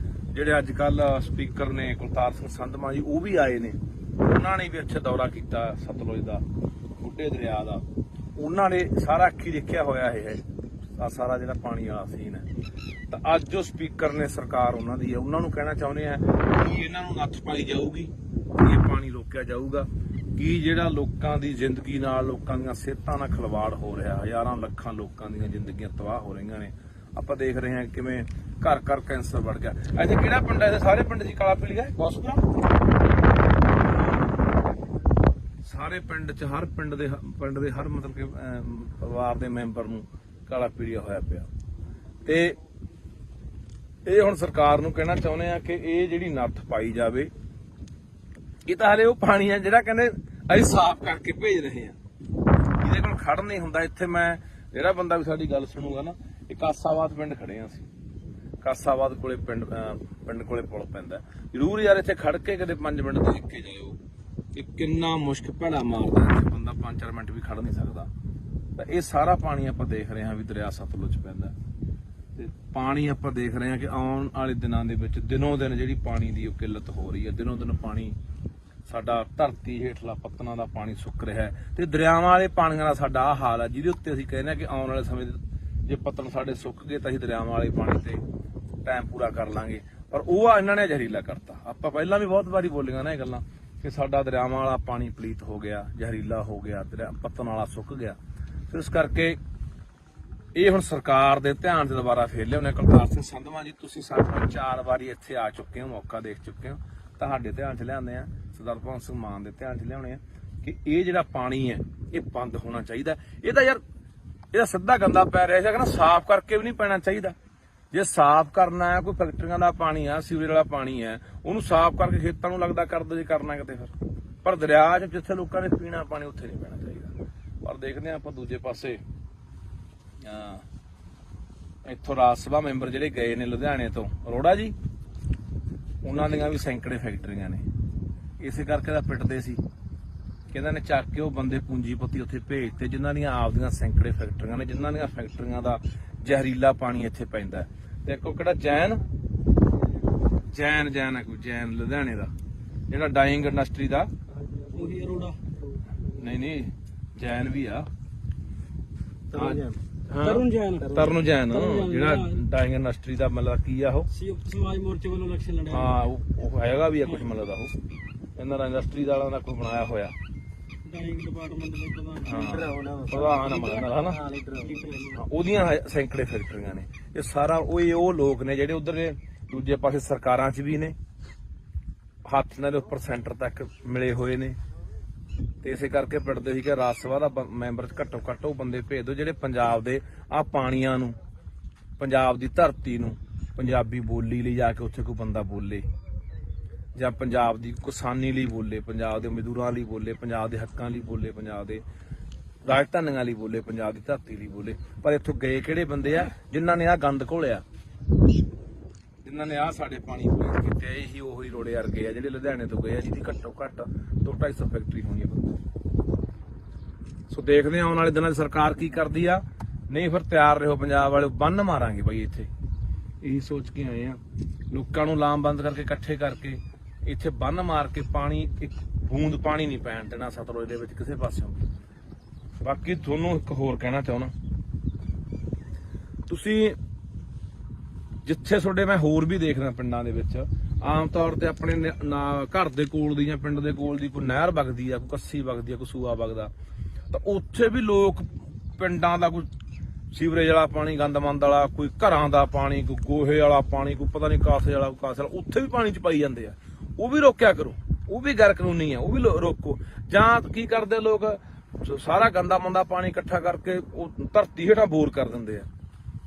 ਜਿਹੜੇ ਅੱਜ ਕੱਲ ਸਪੀਕਰ ਨੇ ਕੁਲਤਾਰ ਸਿੰਘ ਸੰਧਮਾ ਜੀ ਉਹ ਵੀ ਆਏ ਨੇ, ਉਹਨਾਂ ਨੇ ਵੀ ਇੱਥੇ ਦੌਰਾ ਕੀਤਾ ਸਤਲੁਜ ਦਾ, ਬੁੱਢੇ ਦਰਿਆ ਦਾ, ਉਹਨਾਂ ਨੇ ਸਾਰਾ ਅੱਖੀ ਦੇਖਿਆ ਹੋਇਆ ਇਹ ਆ ਸਾਰਾ ਜਿਹੜਾ ਪਾਣੀ ਵਾਲਾ ਸੀਨ ਹੈ। ਤਾਂ ਅੱਜ ਜੋ ਸਪੀਕਰ ਨੇ ਸਰਕਾਰ ਉਹਨਾਂ ਦੀ ਹੈ, ਉਹਨਾਂ ਨੂੰ ਕਹਿਣਾ ਚਾਹੁੰਦੇ ਆ ਕਿ ਇਹਨਾਂ ਨੂੰ ਨੱਥ ਪਾਈ ਜਾਊਗੀ, ਇਹ ਪਾਣੀ ਰੋਕਿਆ ਜਾਊਗਾ ਕਿ ਜਿਹੜਾ ਲੋਕਾਂ ਦੀ ਜ਼ਿੰਦਗੀ ਨਾਲ, ਲੋਕਾਂ ਦੀਆਂ ਸਿਹਤਾਂ ਨਾਲ ਖਿਲਵਾੜ ਹੋ ਰਿਹਾ, ਹਜ਼ਾਰਾਂ ਲੱਖਾਂ ਲੋਕਾਂ ਦੀਆਂ ਜ਼ਿੰਦਗੀਆਂ ਤਬਾਹ ਹੋ ਰਹੀਆਂ ਨੇ। ਆਪਾਂ ਦੇਖ ਰਹੇ ਹਾਂ ਕਿਵੇਂ ਘਰ ਘਰ ਕੈਂਸਰ ਵੱਧ ਗਿਆ। ਇੱਥੇ ਕਿਹੜਾ ਪਿੰਡ ਹੈ? ਸਾਰੇ ਪਿੰਡ ਦੀ ਕਾਲਾ ਪੀਲੀਆ ਬਸਪੁਰਾ, ਸਾਰੇ ਪਿੰਡ ਚ ਹਰ ਪਿੰਡ ਦੇ ਹਰ ਮਤਲਬ ਕਿ ਪਰਿਵਾਰ ਦੇ ਮੈਂਬਰ ਨੂੰ ਕਾਲਾ ਪੀਲੀਆ ਹੋਇਆ ਪਿਆ। ਤੇ ਇਹ ਹੁਣ ਸਰਕਾਰ ਨੂੰ ਕਹਿਣਾ ਚਾਹੁੰਦੇ ਆ ਕਿ ਇਹ ਜਿਹੜੀ ਨੱਥ ਪਾਈ ਜਾਵੇ। ਇਹ ਤਾਂ ਹਲੇ ਉਹ ਪਾਣੀ ਆ ਜਿਹੜਾ ਕਹਿੰਦੇ ਅਸੀਂ ਸਾਫ਼ ਕਰਕੇ ਭੇਜ ਰਹੇ ਆ, ਇਹਦੇ ਕੋਲ ਖੜ ਨਹੀਂ ਹੁੰਦਾ। ਇੱਥੇ ਮੈਂ ਜਿਹੜਾ ਬੰਦਾ ਵੀ ਸਾਡੀ ਗੱਲ ਸੁਣੂਗਾ ਨਾ, ਇਹ ਕਾਸਾਬਾਦ ਪਿੰਡ ਖੜੇ ਆ ਅਸੀਂ, ਕਾਸਾਬਾਦ ਕੋਲੇ ਪਿੰਡ ਕੋਲੇ ਪੁਲ ਪੈਂਦਾ, ਜ਼ਰੂਰ ਯਾਰ ਇੱਥੇ ਖੜ ਕੇ ਕਦੇ 5 ਮਿੰਟ ਦੇਖ ਕੇ ਜਾਇਓ ਕਿ ਕਿੰਨਾ ਮੁਸ਼ਕ ਭੈੜਾ ਮਾਰਦਾ, ਇੱਥੇ ਬੰਦਾ 5-4 ਮਿੰਟ ਵੀ ਖੜ ਨਹੀਂ ਸਕਦਾ। ਤਾਂ ਇਹ ਸਾਰਾ ਪਾਣੀ ਆਪਾਂ ਦੇਖ ਰਹੇ ਹਾਂ ਵੀ ਦਰਿਆ ਸਤਲੁਜ ਪੈਂਦਾ, ਤੇ ਪਾਣੀ ਆਪਾਂ ਦੇਖ ਰਹੇ ਹਾਂ ਕਿ ਆਉਣ ਵਾਲੇ ਦਿਨਾਂ ਦੇ ਵਿੱਚ ਦਿਨੋਂ ਦਿਨ ਜਿਹੜੀ ਪਾਣੀ ਦੀ ਉਹ ਕਿੱਲਤ ਹੋ ਰਹੀ ਹੈ। ਦਿਨੋਂ ਦਿਨ ਪਾਣੀ ਸਾਡਾ ਧਰਤੀ ਹੇਠਲਾ ਪੱਤਨਾਂ ਦਾ ਪਾਣੀ ਸੁੱਕ ਰਿਹਾ ਹੈ ਤੇ ਦਰਿਆਵਾਂ ਵਾਲੇ ਪਾਣੀਆਂ ਦਾ ਸਾਡਾ ਆਹ ਹਾਲ ਹੈ, ਜਿਹਦੇ ਉੱਤੇ ਅਸੀਂ ਕਹਿੰਦੇ ਹਾਂ ਕਿ ਆਉਣ ਵਾਲੇ ਸਮੇਂ ਜੇ ਪੱਤਨ ਸਾਡੇ ਸੁੱਕ ਗਏ ਤਾਂ ਅਸੀਂ ਦਰਿਆਵਾਂ ਵਾਲੇ ਪਾਣੀ ਤੇ ਟਾਈਮ ਪੂਰਾ ਕਰ ਲਾਂਗੇ। ਪਰ ਉਹ ਇਹਨਾਂ ਨੇ ਜ਼ਹਿਰੀਲਾ ਕਰਤਾ। ਆਪਾਂ ਪਹਿਲਾਂ ਵੀ ਬਹੁਤ ਵਾਰੀ ਬੋਲੀਆਂ ਨਾ ਇਹ ਗੱਲਾਂ ਕਿ ਸਾਡਾ ਦਰਿਆਵਾਂ ਵਾਲਾ ਪਾਣੀ ਪਲੀਤ ਹੋ ਗਿਆ, ਜ਼ਹਿਰੀਲਾ ਹੋ ਗਿਆ, ਪੱਤਨ ਵਾਲਾ ਸੁੱਕ ਗਿਆ। ਇਸ ਕਰਕੇ ਇਹ ਹੁਣ ਸਰਕਾਰ ਦੇ ਧਿਆਨ 'ਚ ਦੁਬਾਰਾ ਫੇਰ ਲਿਆਉਣੇ। ਕੁਲਤਾਰ ਸਿੰਘ ਸੰਧਵਾਂ ਜੀ, ਤੁਸੀਂ ਸਾਡੇ ਨਾਲ 4 ਵਾਰੀ ਇੱਥੇ ਆ ਚੁੱਕੇ ਹੋ, ਮੌਕਾ ਦੇਖ ਚੁੱਕੇ ਹੋ, ਤੁਹਾਡੇ ਧਿਆਨ 'ਚ ਲਿਆਉਂਦੇ ਆ, ਸਰਦਾਰ ਭਗਵੰਤ ਸਿੰਘ ਮਾਨ ਦੇ ਧਿਆਨ 'ਚ ਲਿਆਉਣੇ ਆ ਕਿ ਇਹ ਜਿਹੜਾ ਪਾਣੀ ਹੈ ਇਹ ਬੰਦ ਹੋਣਾ ਚਾਹੀਦਾ। ਇਹ ਤਾਂ ਯਾਰ ਇਹਦਾ ਸਿੱਧਾ ਗੰਦਾ ਪੈ ਰਿਹਾ ਸੀ, ਕਹਿੰਦਾ ਸਾਫ਼ ਕਰਕੇ ਵੀ ਨਹੀਂ ਪੈਣਾ ਚਾਹੀਦਾ। ਜੇ ਸਾਫ਼ ਕਰਨਾ ਹੈ, ਕੋਈ ਫੈਕਟਰੀਆਂ ਦਾ ਪਾਣੀ ਆ, ਸੀਵਰੇਜ ਵਾਲਾ ਪਾਣੀ ਹੈ, ਉਹਨੂੰ ਸਾਫ਼ ਕਰਕੇ ਖੇਤਾਂ ਨੂੰ ਲੱਗਦਾ ਕਰ ਦੋ ਜੇ ਕਰਨਾ ਕਿਤੇ ਫਿਰ। ਪਰ ਦਰਿਆ 'ਚ ਜਿੱਥੇ ਲੋਕਾਂ ਨੇ ਪੀਣਾ ਪਾਣੀ ਉੱਥੇ ਨਹੀਂ ਪੈਣਾ ਚਾਹੀਦਾ। ਪਰ ਦੇਖਦੇ ਹਾਂ ਆਪਾਂ ਦੂਜੇ ਪਾਸੇ ਇੱਥੋਂ ਰਾਜ ਸਭਾ ਮੈਂਬਰ ਜਿਹੜੇ ਗਏ ਨੇ ਲੁਧਿਆਣੇ ਤੋਂ, ਅਰੋੜਾ ਜੀ, ਉਹਨਾਂ ਦੀਆਂ ਵੀ ਸੈਂਕੜੇ ਫੈਕਟਰੀਆਂ ਨੇ, ਇਸੇ ਕਰਕੇ ਤਾਂ ਪਿੱਟਦੇ ਸੀ ਕਿ ਇਹਨਾਂ ਨੇ ਚੱਕ ਕੇ ਉਹ ਬੰਦੇ ਪੂੰਜੀਪਤੀ ਉੱਥੇ ਭੇਜਤੇ ਜਿਨ੍ਹਾਂ ਦੀਆਂ ਆਪਦੀਆਂ ਸੈਂਕੜੇ ਫੈਕਟਰੀਆਂ ਨੇ, ਜਿਨ੍ਹਾਂ ਦੀਆਂ ਫੈਕਟਰੀਆਂ ਦਾ ਜ਼ਹਿਰੀਲਾ ਪਾਣੀ ਇੱਥੇ ਪੈਂਦਾ। ਤੇ ਇੱਕੋ ਕਿਹੜਾ ਜੈਨ ਹੈ, ਕੋਈ ਜੈਨ ਲੁਧਿਆਣੇ ਦਾ ਜਿਹੜਾ ਡਾਈਂਗ ਇੰਡਸਟਰੀ ਦਾ, ਉਹੀ ਅਰੋੜਾ ਨਹੀਂ ਜੈਨ ਵੀ ਆ, ਤਰੁਣ ਜੈਨ ਜਿਹੜਾ ਡਾਈਂਗ ਇੰਡਸਟਰੀ ਦਾ ਮਤਲਬ ਕੀ ਆ ਉਹ ਸੰਯੁਕਤ ਸਮਾਜ ਮੋਰਚੇ ਵੱਲੋਂ ਇਲੈਕਸ਼ਨ ਲੜਿਆ। ਹਾਂ ਉਹ ਹੈਗਾ ਵੀ ਆ ਕੁਝ ਮਤਲਬ ਦਾ, ਉਹ ਇਹਨਾਂ ਦਾ ਇੰਡਸਟਰੀ ਵਾਲਿਆਂ ਦਾ ਕੋਈ ਬਣਾਇਆ ਹੋਇਆ ਡਾਈਂਗ ਡਿਪਾਰਟਮੈਂਟ ਦੇ ਪ੍ਰਧਾਨ ਹਨਾ, ਉਹਦੀਆਂ ਸੈਂਕੜੇ ਫੈਕਟਰੀਆਂ ਨੇ। ਇਹ ਸਾਰਾ ਉਹ ਲੋਕ ਨੇ ਜਿਹੜੇ ਉਧਰ ਦੂਜੇ ਪਾਸੇ ਸਰਕਾਰਾਂ 'ਚ ਵੀ ਨੇ, ਹੱਥ ਇਹਨਾਂ ਦੇ ਉੱਪਰ ਸੈਂਟਰ ਤੱਕ ਮਿਲੇ ਹੋਏ ਨੇ। ਤੇ ਇਸੇ ਕਰਕੇ ਪਿੱਟਦੇ ਸੀ ਕਿ ਰਾਜ ਸਭਾ ਦਾ ਮੈਂਬਰ ਘੱਟੋ ਘੱਟ ਉਹ ਬੰਦੇ ਭੇਜ ਦਿਓ ਜਿਹੜੇ ਪੰਜਾਬ ਦੇ ਆਹ ਪਾਣੀਆਂ ਨੂੰ, ਪੰਜਾਬ ਦੀ ਧਰਤੀ ਨੂੰ, ਪੰਜਾਬੀ ਬੋਲੀ ਲਈ ਜਾ ਕੇ ਉੱਥੇ ਕੋਈ ਬੰਦਾ ਬੋਲੇ, ਜਾਂ ਪੰਜਾਬ ਦੀ ਕਿਸਾਨੀ ਲਈ ਬੋਲੇ, ਪੰਜਾਬ ਦੇ ਮਜ਼ਦੂਰਾਂ ਲਈ ਬੋਲੇ, ਪੰਜਾਬ ਦੇ ਹੱਕਾਂ ਲਈ ਬੋਲੇ, ਪੰਜਾਬ ਦੇ ਰਾਜਧਾਨੀਆਂ ਲਈ ਬੋਲੇ, ਪੰਜਾਬ ਦੀ ਧਰਤੀ ਲਈ ਬੋਲੇ। ਪਰ ਇੱਥੋਂ ਗਏ ਕਿਹੜੇ ਬੰਦੇ ਆ ਜਿਨ੍ਹਾਂ ਨੇ ਆਹ ਗੰਦ ਘੋਲਿਆ, ਜਿਨ੍ਹਾਂ ਨੇ ਆਹ ਸਾਡੇ ਪਾਣੀ ਪਲੀਤ ਕੀਤੇ। ਇਹੀ ਉਹੀ ਰੋੜੇ ਵਰਗੇ ਆ ਜਿਹੜੇ ਲੁਧਿਆਣੇ ਤੋਂ ਗਏ ਆ, ਜਿਹਦੀ ਘੱਟੋ ਘੱਟ 200-250 ਫੈਕਟਰੀ ਹੋਣੀ ਆ। ਸੋ ਦੇਖਦੇ ਆ ਆਉਣ ਵਾਲੇ ਦਿਨਾਂ 'ਚ ਸਰਕਾਰ ਕੀ ਕਰਦੀ ਆ। ਨਹੀਂ ਫਿਰ ਤਿਆਰ ਰਹੋ ਪੰਜਾਬ ਵਾਲੇ, ਬੰਨ ਮਾਰਾਂਗੇ ਬਾਈ ਇੱਥੇ। ਇਹੀ ਸੋਚ ਕੇ ਆਏ ਆ, ਲੋਕਾਂ ਨੂੰ ਲਾਮਬੰਦ ਕਰਕੇ ਇਕੱਠੇ ਕਰਕੇ ਇੱਥੇ ਬੰਨ ਮਾਰ ਕੇ ਪਾਣੀ, ਇੱਕ ਬੂੰਦ ਪਾਣੀ ਨਹੀਂ ਪੈਣ ਦੇਣਾ ਸਤਲੁਜ ਦੇ ਵਿੱਚ ਕਿਸੇ ਪਾਸਿਓਂ। ਬਾਕੀ ਤੁਹਾਨੂੰ ਇੱਕ ਹੋਰ ਕਹਿਣਾ ਚਾਹੁੰਦਾ, ਤੁਸੀਂ ਜਿੱਥੇ ਤੁਹਾਡੇ ਮੈਂ ਹੋਰ ਵੀ ਦੇਖਦਾ ਪਿੰਡਾਂ ਦੇ ਵਿੱਚ ਆਮ ਤੌਰ ਤੇ ਆਪਣੇ ਘਰ ਦੇ ਕੋਲ ਦੀ ਜਾਂ ਪਿੰਡ ਦੇ ਕੋਲ ਦੀ ਕੋਈ ਨਹਿਰ ਵਗਦੀ ਆ, ਕੋਈ ਕੱਸੀ ਵਗਦੀ ਆ, ਕੋਈ ਸੂਆ ਵਗਦਾ, ਤਾਂ ਉੱਥੇ ਵੀ ਲੋਕ ਪਿੰਡਾਂ ਦਾ ਕੋਈ ਸੀਵਰੇਜ ਵਾਲਾ ਪਾਣੀ, ਗੰਦਮੰਦ ਵਾਲਾ, ਕੋਈ ਘਰਾਂ ਦਾ ਪਾਣੀ, ਕੋਈ ਗੋਹੇ ਵਾਲਾ ਪਾਣੀ, ਕੋਈ ਪਤਾ ਨਹੀਂ ਕਾਸੇ ਵਾਲਾ, ਕਾਸੇ ਵਾਲਾ, ਉੱਥੇ ਵੀ ਪਾਣੀ ਚ ਪਾਈ ਜਾਂਦੇ ਆ। ਉਹ ਵੀ ਰੋਕਿਆ ਕਰੋ, ਉਹ ਵੀ ਗੈਰ ਕਾਨੂੰਨੀ ਆ, ਉਹ ਵੀ ਰੋਕੋ। ਜਾਂ ਕੀ ਕਰਦੇ ਲੋਕ, ਸਾਰਾ ਗੰਦਾ ਮੰਦਾ ਪਾਣੀ ਇਕੱਠਾ ਕਰਕੇ ਉਹ ਧਰਤੀ ਹੇਠਾਂ ਬੋਰ ਕਰ ਦਿੰਦੇ ਆ,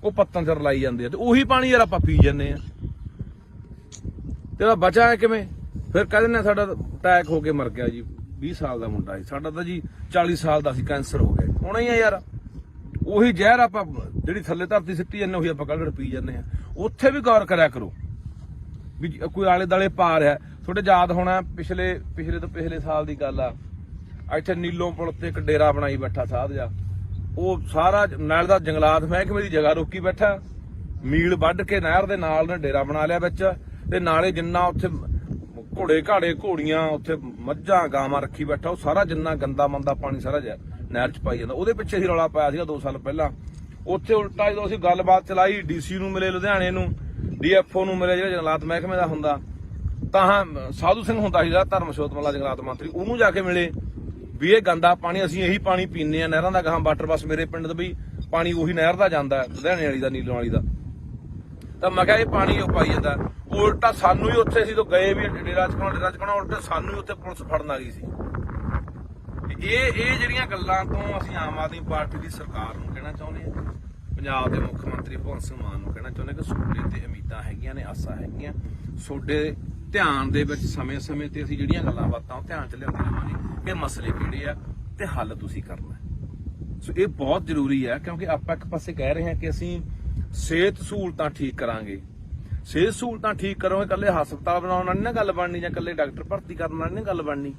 ਉਹ ਪੱਤਾਂ ਚ ਰਲਾਈ ਜਾਂਦੇ ਆ, ਤੇ ਉਹੀ ਪਾਣੀ ਯਾਰ ਆਪਾਂ ਪੀ ਜਾਂਦੇ ਆ। ਤੇ ਬਚਾ ਹੈ ਕਿਵੇਂ? ਫਿਰ ਕਹਿ ਦਿੰਦੇ ਸਾਡਾ ਅਟੈਕ ਹੋ ਕੇ ਮਰ ਗਿਆ ਜੀ, 20 ਸਾਲ ਦਾ ਮੁੰਡਾ ਸੀ, ਸਾਡਾ ਤਾਂ ਜੀ 40 ਸਾਲ ਦਾ ਸੀ, ਕੈਂਸਰ ਹੋ ਗਿਆ। ਹੋਣਾ ਹੀ ਆ ਯਾਰ, ਉਹੀ ਜ਼ਹਿਰ ਆਪਾਂ ਜਿਹੜੀ ਥੱਲੇ ਧਰਤੀ ਸਿੱਟੀ ਜਾਂਦੇ ਉਹੀ ਆਪਾਂ ਕੜਕੜ ਪੀ ਜਾਂਦੇ ਆ। ਉੱਥੇ ਵੀ ਗੌਰ ਕਰਿਆ ਕਰੋ ਵੀ ਕੋਈ ਆਲੇ ਦਾਲੇ ਪਾ ਰਿਹਾ। ਤੁਹਾਡੇ ਯਾਦ ਹੋਣਾ ਪਿਛਲੇ ਤੋਂ ਪਿਛਲੇ ਸਾਲ ਦੀ ਗੱਲ ਆ, ਇੱਥੇ ਨੀਲੋਂ ਪੁਲ ਤੇ ਇੱਕ ਡੇਰਾ ਬਣਾਈ ਬੈਠਾ ਸਾਧ ਜਾ, ਉਹ ਸਾਰਾ ਨਾਲ ਦਾ ਜੰਗਲਾਤ ਮਹਿਕਮੇ ਦੀ ਜਗ੍ਹਾ ਰੋਕੀ ਬੈਠਾ, ਮੀਲ ਵੱਢ ਕੇ ਨਹਿਰ ਦੇ ਨਾਲ ਨੇ ਡੇਰਾ ਬਣਾ ਲਿਆ ਵਿੱਚ, ਤੇ ਨਾਲੇ ਜਿੰਨਾ ਉੱਥੇ ਘੋੜੇ ਘਾੜੇ ਘੋੜੀਆਂ ਉੱਥੇ ਮੱਝਾਂ ਗਾਵਾਂ ਰੱਖੀ ਬੈਠਾ, ਉਹ ਸਾਰਾ ਜਿੰਨਾ ਗੰਦਾ ਮੰਦਾ ਪਾਣੀ ਸਾਰਾ ਨਹਿਰ ਚ ਪਾਈ ਜਾਂਦਾ। ਉਹਦੇ ਪਿੱਛੇ ਹੀ ਰੌਲਾ ਪਾਇਆ ਸੀਗਾ 2 ਸਾਲ ਪਹਿਲਾਂ। ਉੱਥੇ ਉਲਟਾ ਜਦੋਂ ਅਸੀਂ ਗੱਲਬਾਤ ਚਲਾਈ, ਡੀਸੀ ਨੂੰ ਮਿਲੇ ਲੁਧਿਆਣੇ ਨੂੰ, ਡੀਐਫਓ ਨੂੰ ਮਿਲੇ ਜਿਹੜਾ ਜੰਗਲਾਤ ਮਹਿਕਮੇ ਦਾ ਹੁੰਦਾ, ਤਾਂ ਸਾਧੂ ਸਿੰਘ ਹੁੰਦਾ ਸੀ ਜਿਹੜਾ ਧਰਮਸ਼ੋਤ ਵਾਲਾ ਜੰਗਲਾਤ ਮੰਤਰੀ, ਉਹਨੂੰ ਜਾ ਕੇ ਮਿਲੇ ਵੀ ਇਹ ਗੰਦਾ ਪਾਣੀ ਅਸੀਂ ਇਹੀ ਪਾਣੀ ਪੀਂਦੇ ਆ ਨਹਿਰਾਂ ਦਾ, ਗਾਹਾਂ ਵਾਟਰ ਬੱਸ ਮੇਰੇ ਪਿੰਡ ਦਾ ਵੀ ਪਾਣੀ ਉਹੀ ਨਹਿਰ ਦਾ ਜਾਂਦਾ ਲੁਧਿਆਣੇ ਵਾਲੀ ਦਾ, ਨੀਲੋਂ ਵਾਲੀ ਦਾ। ਤਾਂ ਮੈਂ ਕਿਹਾ ਇਹ ਪਾਣੀ ਉਹ ਪਾਈ ਜਾਂਦਾ। ਉਲਟਾ ਸਾਨੂੰ ਹੀ ਉੱਥੇ ਅਸੀਂ ਤੋਂ ਗਏ ਵੀ ਡੇਰਾ ਚਕਾਉਣਾ ਉਲਟਾ ਸਾਨੂੰ ਹੀ ਉੱਥੇ ਪੁਲਿਸ ਫੜਨ ਆ ਗਈ ਸੀ। ਇਹ ਜਿਹੜੀਆਂ ਗੱਲਾਂ ਤੋਂ ਅਸੀਂ ਆਮ ਆਦਮੀ ਪਾਰਟੀ ਦੀ ਸਰਕਾਰ ਨੂੰ ਕਹਿਣਾ ਚਾਹੁੰਦੇ ਹਾਂ, ਪੰਜਾਬ ਦੇ ਮੁੱਖ ਮੰਤਰੀ ਭਗਵੰਤ ਸਿੰਘ ਮਾਨ ਨੂੰ ਕਹਿਣਾ ਚਾਹੁੰਦੇ ਕਿ ਤੁਹਾਡੇ ਤੇ ਉਮੀਦਾਂ ਹੈਗੀਆਂ ਨੇ, ਆਸਾਂ ਹੈਗੀਆਂ, ਤੁਹਾਡੇ ਧਿਆਨ ਦੇ ਵਿੱਚ ਸਮੇਂ-ਸਮੇਂ ਤੇ ਅਸੀਂ ਜਿਹੜੀਆਂ ਗੱਲਾਂ ਬਾਤਾਂ ਉਹ ਧਿਆਨ ਚ ਲਿਆਉਂਦੇ ਰਹਾਂਗੇ ਕਿ ਮਸਲੇ ਕਿਹੜੇ ਆ ਤੇ ਹੱਲ ਤੁਸੀਂ ਕਰਨਾ। ਸੋ ਇਹ ਬਹੁਤ ਜ਼ਰੂਰੀ ਹੈ, ਕਿਉਂਕਿ ਆਪਾਂ ਇੱਕ ਪਾਸੇ ਕਹਿ ਰਹੇ ਹਾਂ ਕਿ ਅਸੀਂ ਸਿਹਤ ਸਹੂਲਤਾਂ ਠੀਕ ਕਰਾਂਗੇ। ਸਿਹਤ ਸਹੂਲਤਾਂ ਠੀਕ ਕਰੋਗੇ, ਇਕੱਲੇ ਹਸਪਤਾਲ ਬਣਾਉਣ ਨਾਲ ਨਹੀਂ ਨਾ ਗੱਲ ਬਣਨੀ, ਜਾਂ ਇਕੱਲੇ ਡਾਕਟਰ ਭਰਤੀ ਕਰਨ ਨਾਲ ਨਹੀਂ ਗੱਲ ਬਣਨੀ।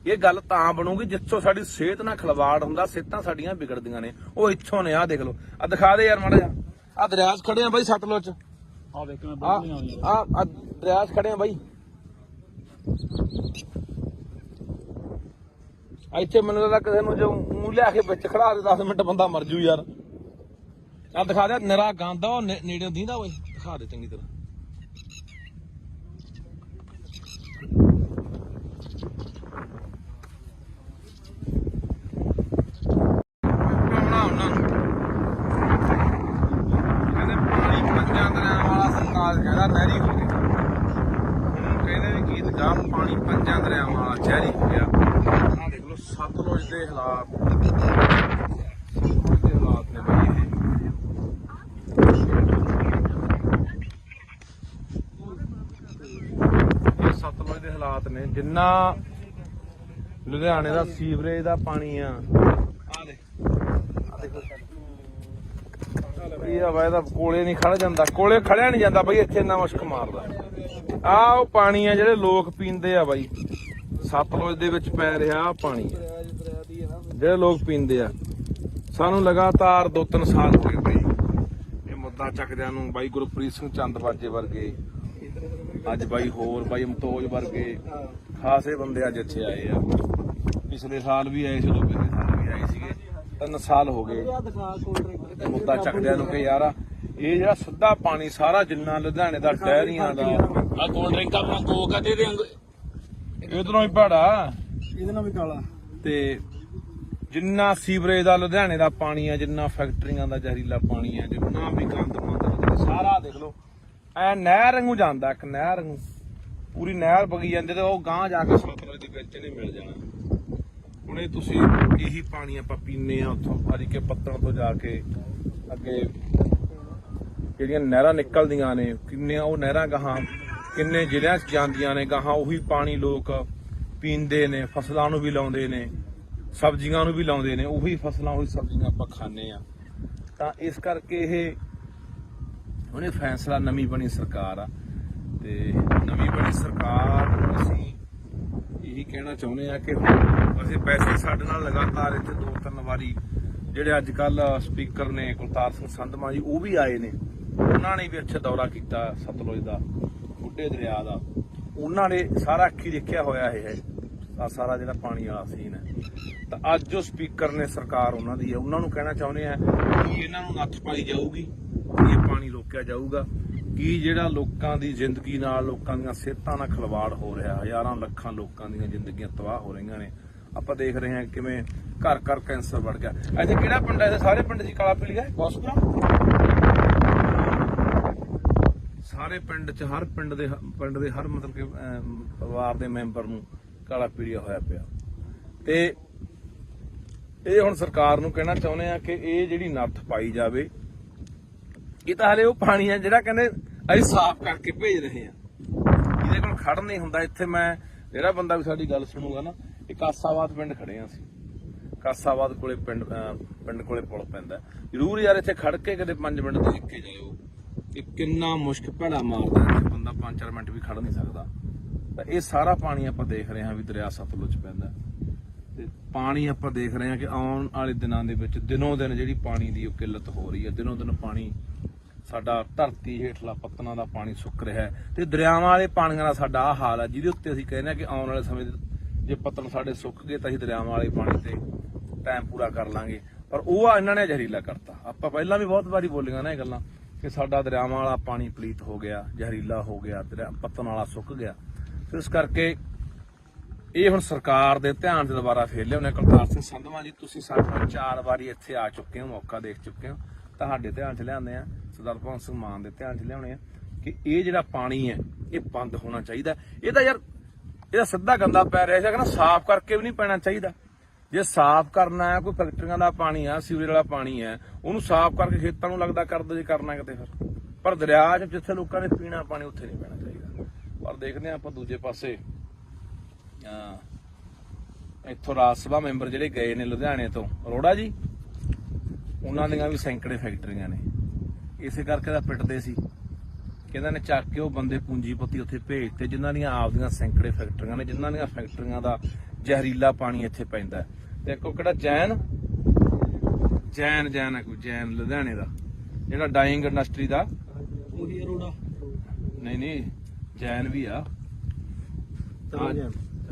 ਇਹ ਗੱਲ ਤਾਂ ਬਣੂਗੀ ਜਿੱਥੋਂ ਸਾਡੀ ਸਿਹਤ ਨਾਲ ਖਿਲਵਾੜ ਹੁੰਦਾ, ਸਿਹਤਾਂ ਸਾਡੀਆਂ ਵਿਗੜਦੀਆਂ ਨੇ। ਉਹ ਇੱਥੋਂ ਨੇ, ਆਹ ਦੇਖ ਲਓ, ਆਹ ਦਿਖਾ ਦੇ ਯਾਰ ਮਾੜਾ ਜਿਹਾ, ਆਹ ਦਰਿਆ 'ਚ ਖੜੇ ਆ ਬਾਈ ਸਤਲੁਜ 'ਚ, ਆ ਦੇਖ ਮੈਂ ਆਹ ਦਰਿਆ 'ਚ ਖੜੇ ਆ ਬਾਈ। ਇੱਥੇ ਮੈਨੂੰ ਲੱਗਦਾ ਕਿਸੇ ਨੂੰ ਜੋ ਮੂੰਹ ਲਿਆ ਕੇ ਵਿੱਚ ਖੜਾ ਦੇ 10 ਮਿੰਟ ਬੰਦਾ ਮਰ ਜੂ ਯਾਰ। ਆ ਦਿਖਾ ਦੇ, ਨਿਰਾ ਗੰਦ ਉਹ ਨੇੜੇ ਦੀਂਦਾ ਓਏ, ਦਿਖਾ ਦੇ ਚੰਗੀ ਤਰ੍ਹਾਂ। ਉਹਨਾਂ ਨੂੰ ਕਹਿੰਦੇ ਪਾਣੀ 5 ਦਰਿਆਵਾਂ ਵਾਲਾ ਸਰਕਾਰ ਕਹਿੰਦਾ ਨਹਿਰੀ ਹੋ ਗਿਆ। ਹੁਣ ਕਹਿੰਦੇ ਵੀ ਗੀਤ ਗਾ ਪਾਣੀ 5 ਦਰਿਆਵਾਂ ਵਾਲਾ ਜ਼ਹਿਰੀ ਹੋ ਗਿਆ। ਆਹ ਦੇਖ ਲਓ ਸਤਲੁਜ ਦੇ ਹਾਲਾਤ, ਸਤਲੁਜ ਦੇ ਹਾਲਾਤ ਨੇ ਬਈ ਇਹ ਸਤਲੁਜ ਦੇ ਹਾਲਾਤ ਨੇ। ਜਿੰਨਾ ਲੁਧਿਆਣੇ ਦਾ ਸੀਵਰੇਜ ਦਾ ਪਾਣੀ ਆ, ਆਹ ਦੇ ਇਹ ਹਵਾ ਇਹਦਾ ਕੋਲੇ ਨਹੀਂ ਖੜ ਜਾਂਦਾ, ਕੋਲੇ ਖੜਿਆ ਨਹੀਂ ਜਾਂਦਾ ਬਈ, ਇੱਥੇ ਇੰਨਾ ਮੁਸ਼ਕ ਮਾਰਦਾ। ਆਹ ਉਹ ਪਾਣੀ ਆ ਜਿਹੜੇ ਲੋਕ ਪੀਂਦੇ ਆ ਬਾਈ, ਸਤਲੁਜ ਦੇ ਵਿੱਚ ਪੈ ਰਿਹਾ ਆਹ ਪਾਣੀ ਜਿਹੜੇ ਲੋਕ ਪੀਂਦੇ ਆ। ਸਾਨੂੰ ਲਗਾਤਾਰ 2-3 ਸਾਲ ਹੋ ਗਏ ਬਈ ਇਹ ਮੁੱਦਾ ਚੱਕਦਿਆਂ ਨੂੰ। ਬਾਈ ਗੁਰਪ੍ਰੀਤ ਸਿੰਘ ਚੰਦਬਾਜੇ ਵਰਗੇ, ਅੱਜ ਬਾਈ ਹੋਰ ਬਾਈ ਅਮਤੋਜ ਵਰਗੇ ਖਾਸੇ ਬੰਦੇ ਅੱਜ ਇੱਥੇ ਆਏ ਆ। ਪਿਛਲੇ ਸਾਲ ਵੀ ਆਏ ਸੀ, ਉਦੋਂ ਪਿਛਲੇ ਸਾਲ ਵੀ ਆਏ ਸੀਗੇ। 3 ਸਾਲ ਹੋ ਗਏ ਮੁੱਦਾ ਚੱਕਦਿਆਂ ਨੂੰ ਕਿ ਯਾਰ ਇਹ ਜਿਹੜਾ ਸਿੱਧਾ ਪਾਣੀ ਸਾਰਾ ਜਿੰਨਾ ਲੁਧਿਆਣੇ ਦਾ ਡੈਰੀਆਂ ਦਾ ਆ ਕੋਲਡ ਡਰਿੰਕ ਆਪਣਾ ਕੋਕ ਆ ਤੇ ਇਧਰੋਂ ਹੀ ਭਾੜਾ, ਇਹਦੇ ਨਾਲ ਵੀ ਕਾਲਾ, ਤੇ ਜਿੰਨਾ ਸੀਵਰੇਜ ਦਾ ਲੁਧਿਆਣੇ ਦਾ ਪਾਣੀ ਆ, ਜਿੰਨਾ ਫੈਕਟਰੀਆਂ ਦਾ ਜ਼ਹਿਰੀਲਾ ਪਾਣੀ ਆ, ਜਿੰਨਾ ਵੀ ਗੰਦ ਮੰਦ ਸਾਰਾ ਦੇਖ ਲਓ ਐ ਨਹਿਰ ਵਾਂਗੂ ਜਾਂਦਾ, ਇੱਕ ਨਹਿਰ ਵਾਂਗੂ ਪੂਰੀ ਨਹਿਰ ਵਗੀ ਜਾਂਦੀ, ਤੇ ਉਹ ਗਾਂਹ ਜਾ ਕੇ ਸਤਲੁਜ ਦੇ ਵਿੱਚ ਨਹੀਂ ਮਿਲ ਜਾਣਾ। ਹੁਣ ਇਹ ਤੁਸੀਂ ਇਹੀ ਪਾਣੀ ਆਪਾਂ ਪੀਂਦੇ ਆ ਉੱਥੋਂ ਹਰੀ ਕੇ ਪੱਤਣ ਤੋਂ ਜਾ ਕੇ ਅੱਗੇ ਜਿਹੜੀਆਂ ਨਹਿਰਾਂ ਨਿਕਲਦੀਆਂ ਨੇ, ਕਿੰਨੀਆਂ ਉਹ ਨਹਿਰਾਂ ਗਾਹਾਂ ਕਿੰਨੇ ਜ਼ਿਲ੍ਹਿਆਂ 'ਚ ਜਾਂਦੀਆਂ ਨੇ, ਗਾਹਾਂ ਉਹੀ ਪਾਣੀ ਲੋਕ ਪੀਂਦੇ ਨੇ, ਫਸਲਾਂ ਨੂੰ ਵੀ ਲਾਉਂਦੇ ਨੇ, ਸਬਜ਼ੀਆਂ ਨੂੰ ਵੀ ਲਾਉਂਦੇ ਨੇ, ਉਹੀ ਫਸਲਾਂ ਉਹੀ ਸਬਜ਼ੀਆਂ ਆਪਾਂ ਖਾਂਦੇ ਆ। ਤਾਂ ਇਸ ਕਰਕੇ ਇਹ ਉਹਨੇ ਫੈਸਲਾ, ਨਵੀਂ ਬਣੀ ਸਰਕਾਰ ਆ, ਤੇ ਨਵੀਂ ਬਣੀ ਸਰਕਾਰ ਅਸੀਂ ਇਹੀ ਕਹਿਣਾ ਚਾਹੁੰਦੇ ਆ ਕਿ ਅਸੀਂ ਵੈਸੇ ਸਾਡੇ ਨਾਲ ਲਗਾਤਾਰ ਇੱਥੇ 2-3 ਵਾਰੀ ਜਿਹੜੇ ਅੱਜ ਕੱਲ ਸਪੀਕਰ ਨੇ ਕੁਲਤਾਰ ਸਿੰਘ ਸੰਧਮਾ ਜੀ, ਉਹ ਵੀ ਆਏ ਨੇ, ਉਹਨਾਂ ਨੇ ਵੀ ਇੱਥੇ ਦੌਰਾ ਕੀਤਾ ਸਤਲੁਜ ਦਾ, ਬੁੱਢੇ ਦਰਿਆ ਦਾ। ਉਹਨਾਂ ਨੇ ਸਾਰਾ ਅੱਖੀ ਦੇਖਿਆ ਹੋਇਆ ਇਹ ਸਾਰਾ ਜਿਹੜਾ ਪਾਣੀ ਵਾਲਾ ਸੀਨ ਹੈ। ਤਾਂ ਅੱਜ ਜੋ ਸਪੀਕਰ ਨੇ ਸਰਕਾਰ ਉਹਨਾਂ ਦੀ ਹੈ, ਉਹਨਾਂ ਨੂੰ ਕਹਿਣਾ ਚਾਹੁੰਦੇ ਆ ਕਿ ਇਹਨਾਂ ਨੂੰ ਨੱਥ ਪਾਈ ਜਾਊਗੀ, ਇਹ ਪਾਣੀ ਰੋਕਿਆ ਜਾਊਗਾ, ਕਿ ਜਿਹੜਾ ਲੋਕਾਂ ਦੀ ਜ਼ਿੰਦਗੀ ਨਾਲ, ਲੋਕਾਂ ਦੀਆਂ ਸਿਹਤਾਂ ਨਾਲ ਖਿਲਵਾੜ ਹੋ ਰਿਹਾ, ਹਜ਼ਾਰਾਂ ਲੱਖਾਂ ਲੋਕਾਂ ਦੀਆਂ ਜ਼ਿੰਦਗੀਆਂ ਤਬਾਹ ਹੋ ਰਹੀਆਂ ਨੇ। ਆਪਾਂ ਦੇਖ ਰਹੇ ਹਾਂ ਕਿਵੇਂ ਘਰ ਘਰ ਕੈਂਸਰ ਵੜ ਗਿਆ। ਇੱਥੇ ਕਿਹੜਾ ਪਿੰਡ ਹੈ? ਸਾਰੇ ਪਿੰਡ ਦੀ ਕਾਲਾ ਪੀਲੀ ਹੈ, ਕੋਸਪੁਰਾ ਸਾਰੇ ਪਿੰਡ 'ਚ, ਹਰ ਪਿੰਡ ਦੇ ਹਰ ਮਤਲਬ ਕਿ ਪਰਿਵਾਰ ਦੇ ਮੈਂਬਰ ਨੂੰ ਕਾਲਾ ਪੀਲੀਆ ਹੋਇਆ ਪਿਆ। ਤੇ ਇਹ ਹੁਣ ਸਰਕਾਰ ਨੂੰ ਕਹਿਣਾ ਚਾਹੁੰਦੇ ਆ ਕਿ ਇਹ ਜਿਹੜੀ ਨੱਥ ਪਾਈ ਜਾਵੇ। ਇਹ ਤਾਂ ਹਲੇ ਉਹ ਪਾਣੀ ਆ ਜਿਹੜਾ ਕਹਿੰਦੇ ਅਸੀਂ ਸਾਫ਼ ਕਰਕੇ ਭੇਜ ਰਹੇ ਆ, ਇਹਦੇ ਕੋਲ ਖੜ ਨਹੀਂ ਹੁੰਦਾ। ਇੱਥੇ ਮੈਂ ਜਿਹੜਾ ਬੰਦਾ ਵੀ ਸਾਡੀ ਗੱਲ ਸੁਣੂਗਾ ਨਾ, ਇਹ ਕਾਸਾਬਾਦ ਪਿੰਡ ਖੜੇ ਆ ਅਸੀਂ, ਕਾਸਾਬਾਦ ਕੋਲੇ ਪਿੰਡ ਕੋਲੇ ਪੁਲ ਪੈਂਦਾ। ਜ਼ਰੂਰ ਯਾਰ ਇੱਥੇ ਖੜ ਕੇ ਕਦੇ 5 ਮਿੰਟ ਦੇਖ ਕੇ ਜਾਇਓ ਕਿ ਕਿੰਨਾ ਮੁਸ਼ਕ ਭੈੜਾ ਮਾਰਦਾ ਇੱਥੇ, ਬੰਦਾ 5-4 ਮਿੰਟ ਵੀ ਖੜ ਨਹੀਂ ਸਕਦਾ। ਤਾਂ ਇਹ ਸਾਰਾ ਪਾਣੀ ਆਪਾਂ ਦੇਖ ਰਹੇ ਹਾਂ ਵੀ ਦਰਿਆ ਸਤਲੁਜ ਪੈਂਦਾ, ਤੇ ਪਾਣੀ ਆਪਾਂ ਦੇਖ ਰਹੇ ਹਾਂ ਕਿ ਆਉਣ ਵਾਲੇ ਦਿਨਾਂ ਦੇ ਵਿੱਚ ਦਿਨੋਂ ਦਿਨ ਜਿਹੜੀ ਪਾਣੀ ਦੀ ਉਹ ਕਿੱਲਤ ਹੋ ਰਹੀ ਹੈ। ਦਿਨੋਂ ਦਿਨ ਪਾਣੀ ਸਾਡਾ ਧਰਤੀ ਹੇਠਲਾ ਪੱਤਨਾਂ ਦਾ ਪਾਣੀ ਸੁੱਕ ਰਿਹਾ ਹੈ, ਤੇ ਦਰਿਆਵਾਂ ਵਾਲੇ ਪਾਣੀਆਂ ਦਾ ਸਾਡਾ ਆਹ ਹਾਲ ਹੈ, ਜਿਹਦੇ ਉੱਤੇ ਅਸੀਂ ਕਹਿੰਦੇ ਹਾਂ ਕਿ ਆਉਣ ਵਾਲੇ ਸਮੇਂ ਜੇ ਪੱਤਨ ਸਾਡੇ ਸੁੱਕ ਗਏ ਤਾਂ ਅਸੀਂ ਦਰਿਆਵਾਂ ਵਾਲੇ ਪਾਣੀ ਤੇ ਟਾਈਮ ਪੂਰਾ ਕਰ ਲਾਂਗੇ। ਪਰ ਉਹ ਇਹਨਾਂ ਨੇ ਜ਼ਹਿਰੀਲਾ ਕਰਤਾ। ਆਪਾਂ ਪਹਿਲਾਂ ਵੀ ਬਹੁਤ ਵਾਰੀ ਬੋਲੀਆਂ ਨਾ ਇਹ ਗੱਲਾਂ ਕਿ ਸਾਡਾ ਦਰਿਆਵਾਂ ਵਾਲਾ ਪਾਣੀ ਪਲੀਤ ਹੋ ਗਿਆ, ਜ਼ਹਿਰੀਲਾ ਹੋ ਗਿਆ, ਪੱਤਨ ਵਾਲਾ ਸੁੱਕ ਗਿਆ। ਤੇ ਇਸ ਕਰਕੇ ਇਹ ਹੁਣ ਸਰਕਾਰ ਦੇ ਧਿਆਨ 'ਚ ਦੁਬਾਰਾ ਫੇਰ ਲਿਆਉਣੇ। ਕਰਤਾਰ ਸਿੰਘ ਸੰਧਵਾਂ ਜੀ, ਤੁਸੀਂ ਸਾਡੇ ਨਾਲ 4 ਵਾਰੀ ਇੱਥੇ ਆ ਚੁੱਕੇ ਹੋ, ਮੌਕਾ ਦੇਖ ਚੁੱਕੇ ਹੋ, ਤੁਹਾਡੇ ਧਿਆਨ 'ਚ ਲਿਆਉਂਦੇ ਆ, ਸਰਦਾਰ ਭਗਵੰਤ ਸਿੰਘ ਮਾਨ ਦੇ ਧਿਆਨ 'ਚ ਲਿਆਉਣੇ ਆ ਕਿ ਇਹ ਜਿਹੜਾ ਪਾਣੀ ਹੈ ਇਹ ਬੰਦ ਹੋਣਾ ਚਾਹੀਦਾ। ਇਹਦਾ ਸਿੱਧਾ ਗੰਦਾ ਪੈ ਰਿਹਾ ਸੀ, ਸਾਫ਼ ਕਰਕੇ ਵੀ ਨਹੀਂ ਪੈਣਾ ਚਾਹੀਦਾ। ਜੇ ਸਾਫ਼ ਕਰਨਾ ਹੈ, ਕੋਈ ਫੈਕਟਰੀਆਂ ਦਾ ਪਾਣੀ ਆ, ਸੀਵਰੇਜ ਵਾਲਾ ਪਾਣੀ ਹੈ, ਉਹਨੂੰ ਸਾਫ਼ ਕਰਕੇ ਖੇਤਾਂ ਨੂੰ ਲੱਗਦਾ ਕਰ ਦੋ ਜੇ ਕਰਨਾ ਕਿਤੇ ਫਿਰ। ਪਰ ਦਰਿਆ 'ਚ ਜਿੱਥੇ ਲੋਕਾਂ ਨੇ ਪੀਣਾ ਪਾਣੀ ਉੱਥੇ ਨਹੀਂ ਪੈਣਾ ਚਾਹੀਦਾ। ਪਰ ਦੇਖਦੇ ਹਾਂ ਆਪਾਂ ਦੂਜੇ ਪਾਸੇ ਇੱਥੋਂ ਰਾਜ ਸਭਾ ਮੈਂਬਰ ਜਿਹੜੇ ਗਏ ਨੇ ਲੁਧਿਆਣੇ ਤੋਂ, ਅਰੋੜਾ ਜੀ, ਉਹਨਾਂ ਦੀਆਂ ਵੀ ਸੈਂਕੜੇ ਫੈਕਟਰੀਆਂ ਨੇ। ਇਸੇ ਕਰਕੇ ਤਾਂ ਪਿੱਟਦੇ ਸੀ ਕਿ ਇਹਨਾਂ ਨੇ ਚੱਕ ਕੇ ਉਹ ਬੰਦੇ ਪੂੰਜੀਪਤੀ ਉੱਥੇ ਭੇਜਤੇ ਜਿਨ੍ਹਾਂ ਦੀਆਂ ਆਪਦੀਆਂ ਸੈਂਕੜੇ ਫੈਕਟਰੀਆਂ ਨੇ, ਜਿਨ੍ਹਾਂ ਦੀਆਂ ਫੈਕਟਰੀਆਂ ਦਾ ਜ਼ਹਿਰੀਲਾ ਪਾਣੀ ਇੱਥੇ ਪੈਂਦਾ। ਤੇ ਇੱਕ ਕਿਹੜਾ ਜੈਨ ਹੈ, ਕੋਈ ਜੈਨ ਲੁਧਿਆਣੇ ਦਾ ਜਿਹੜਾ ਡਾਈਂਗ ਇੰਡਸਟਰੀ ਦਾ, ਉਹੀ ਅਰੋੜਾ ਨਹੀਂ ਜੈਨ ਵੀ ਆ,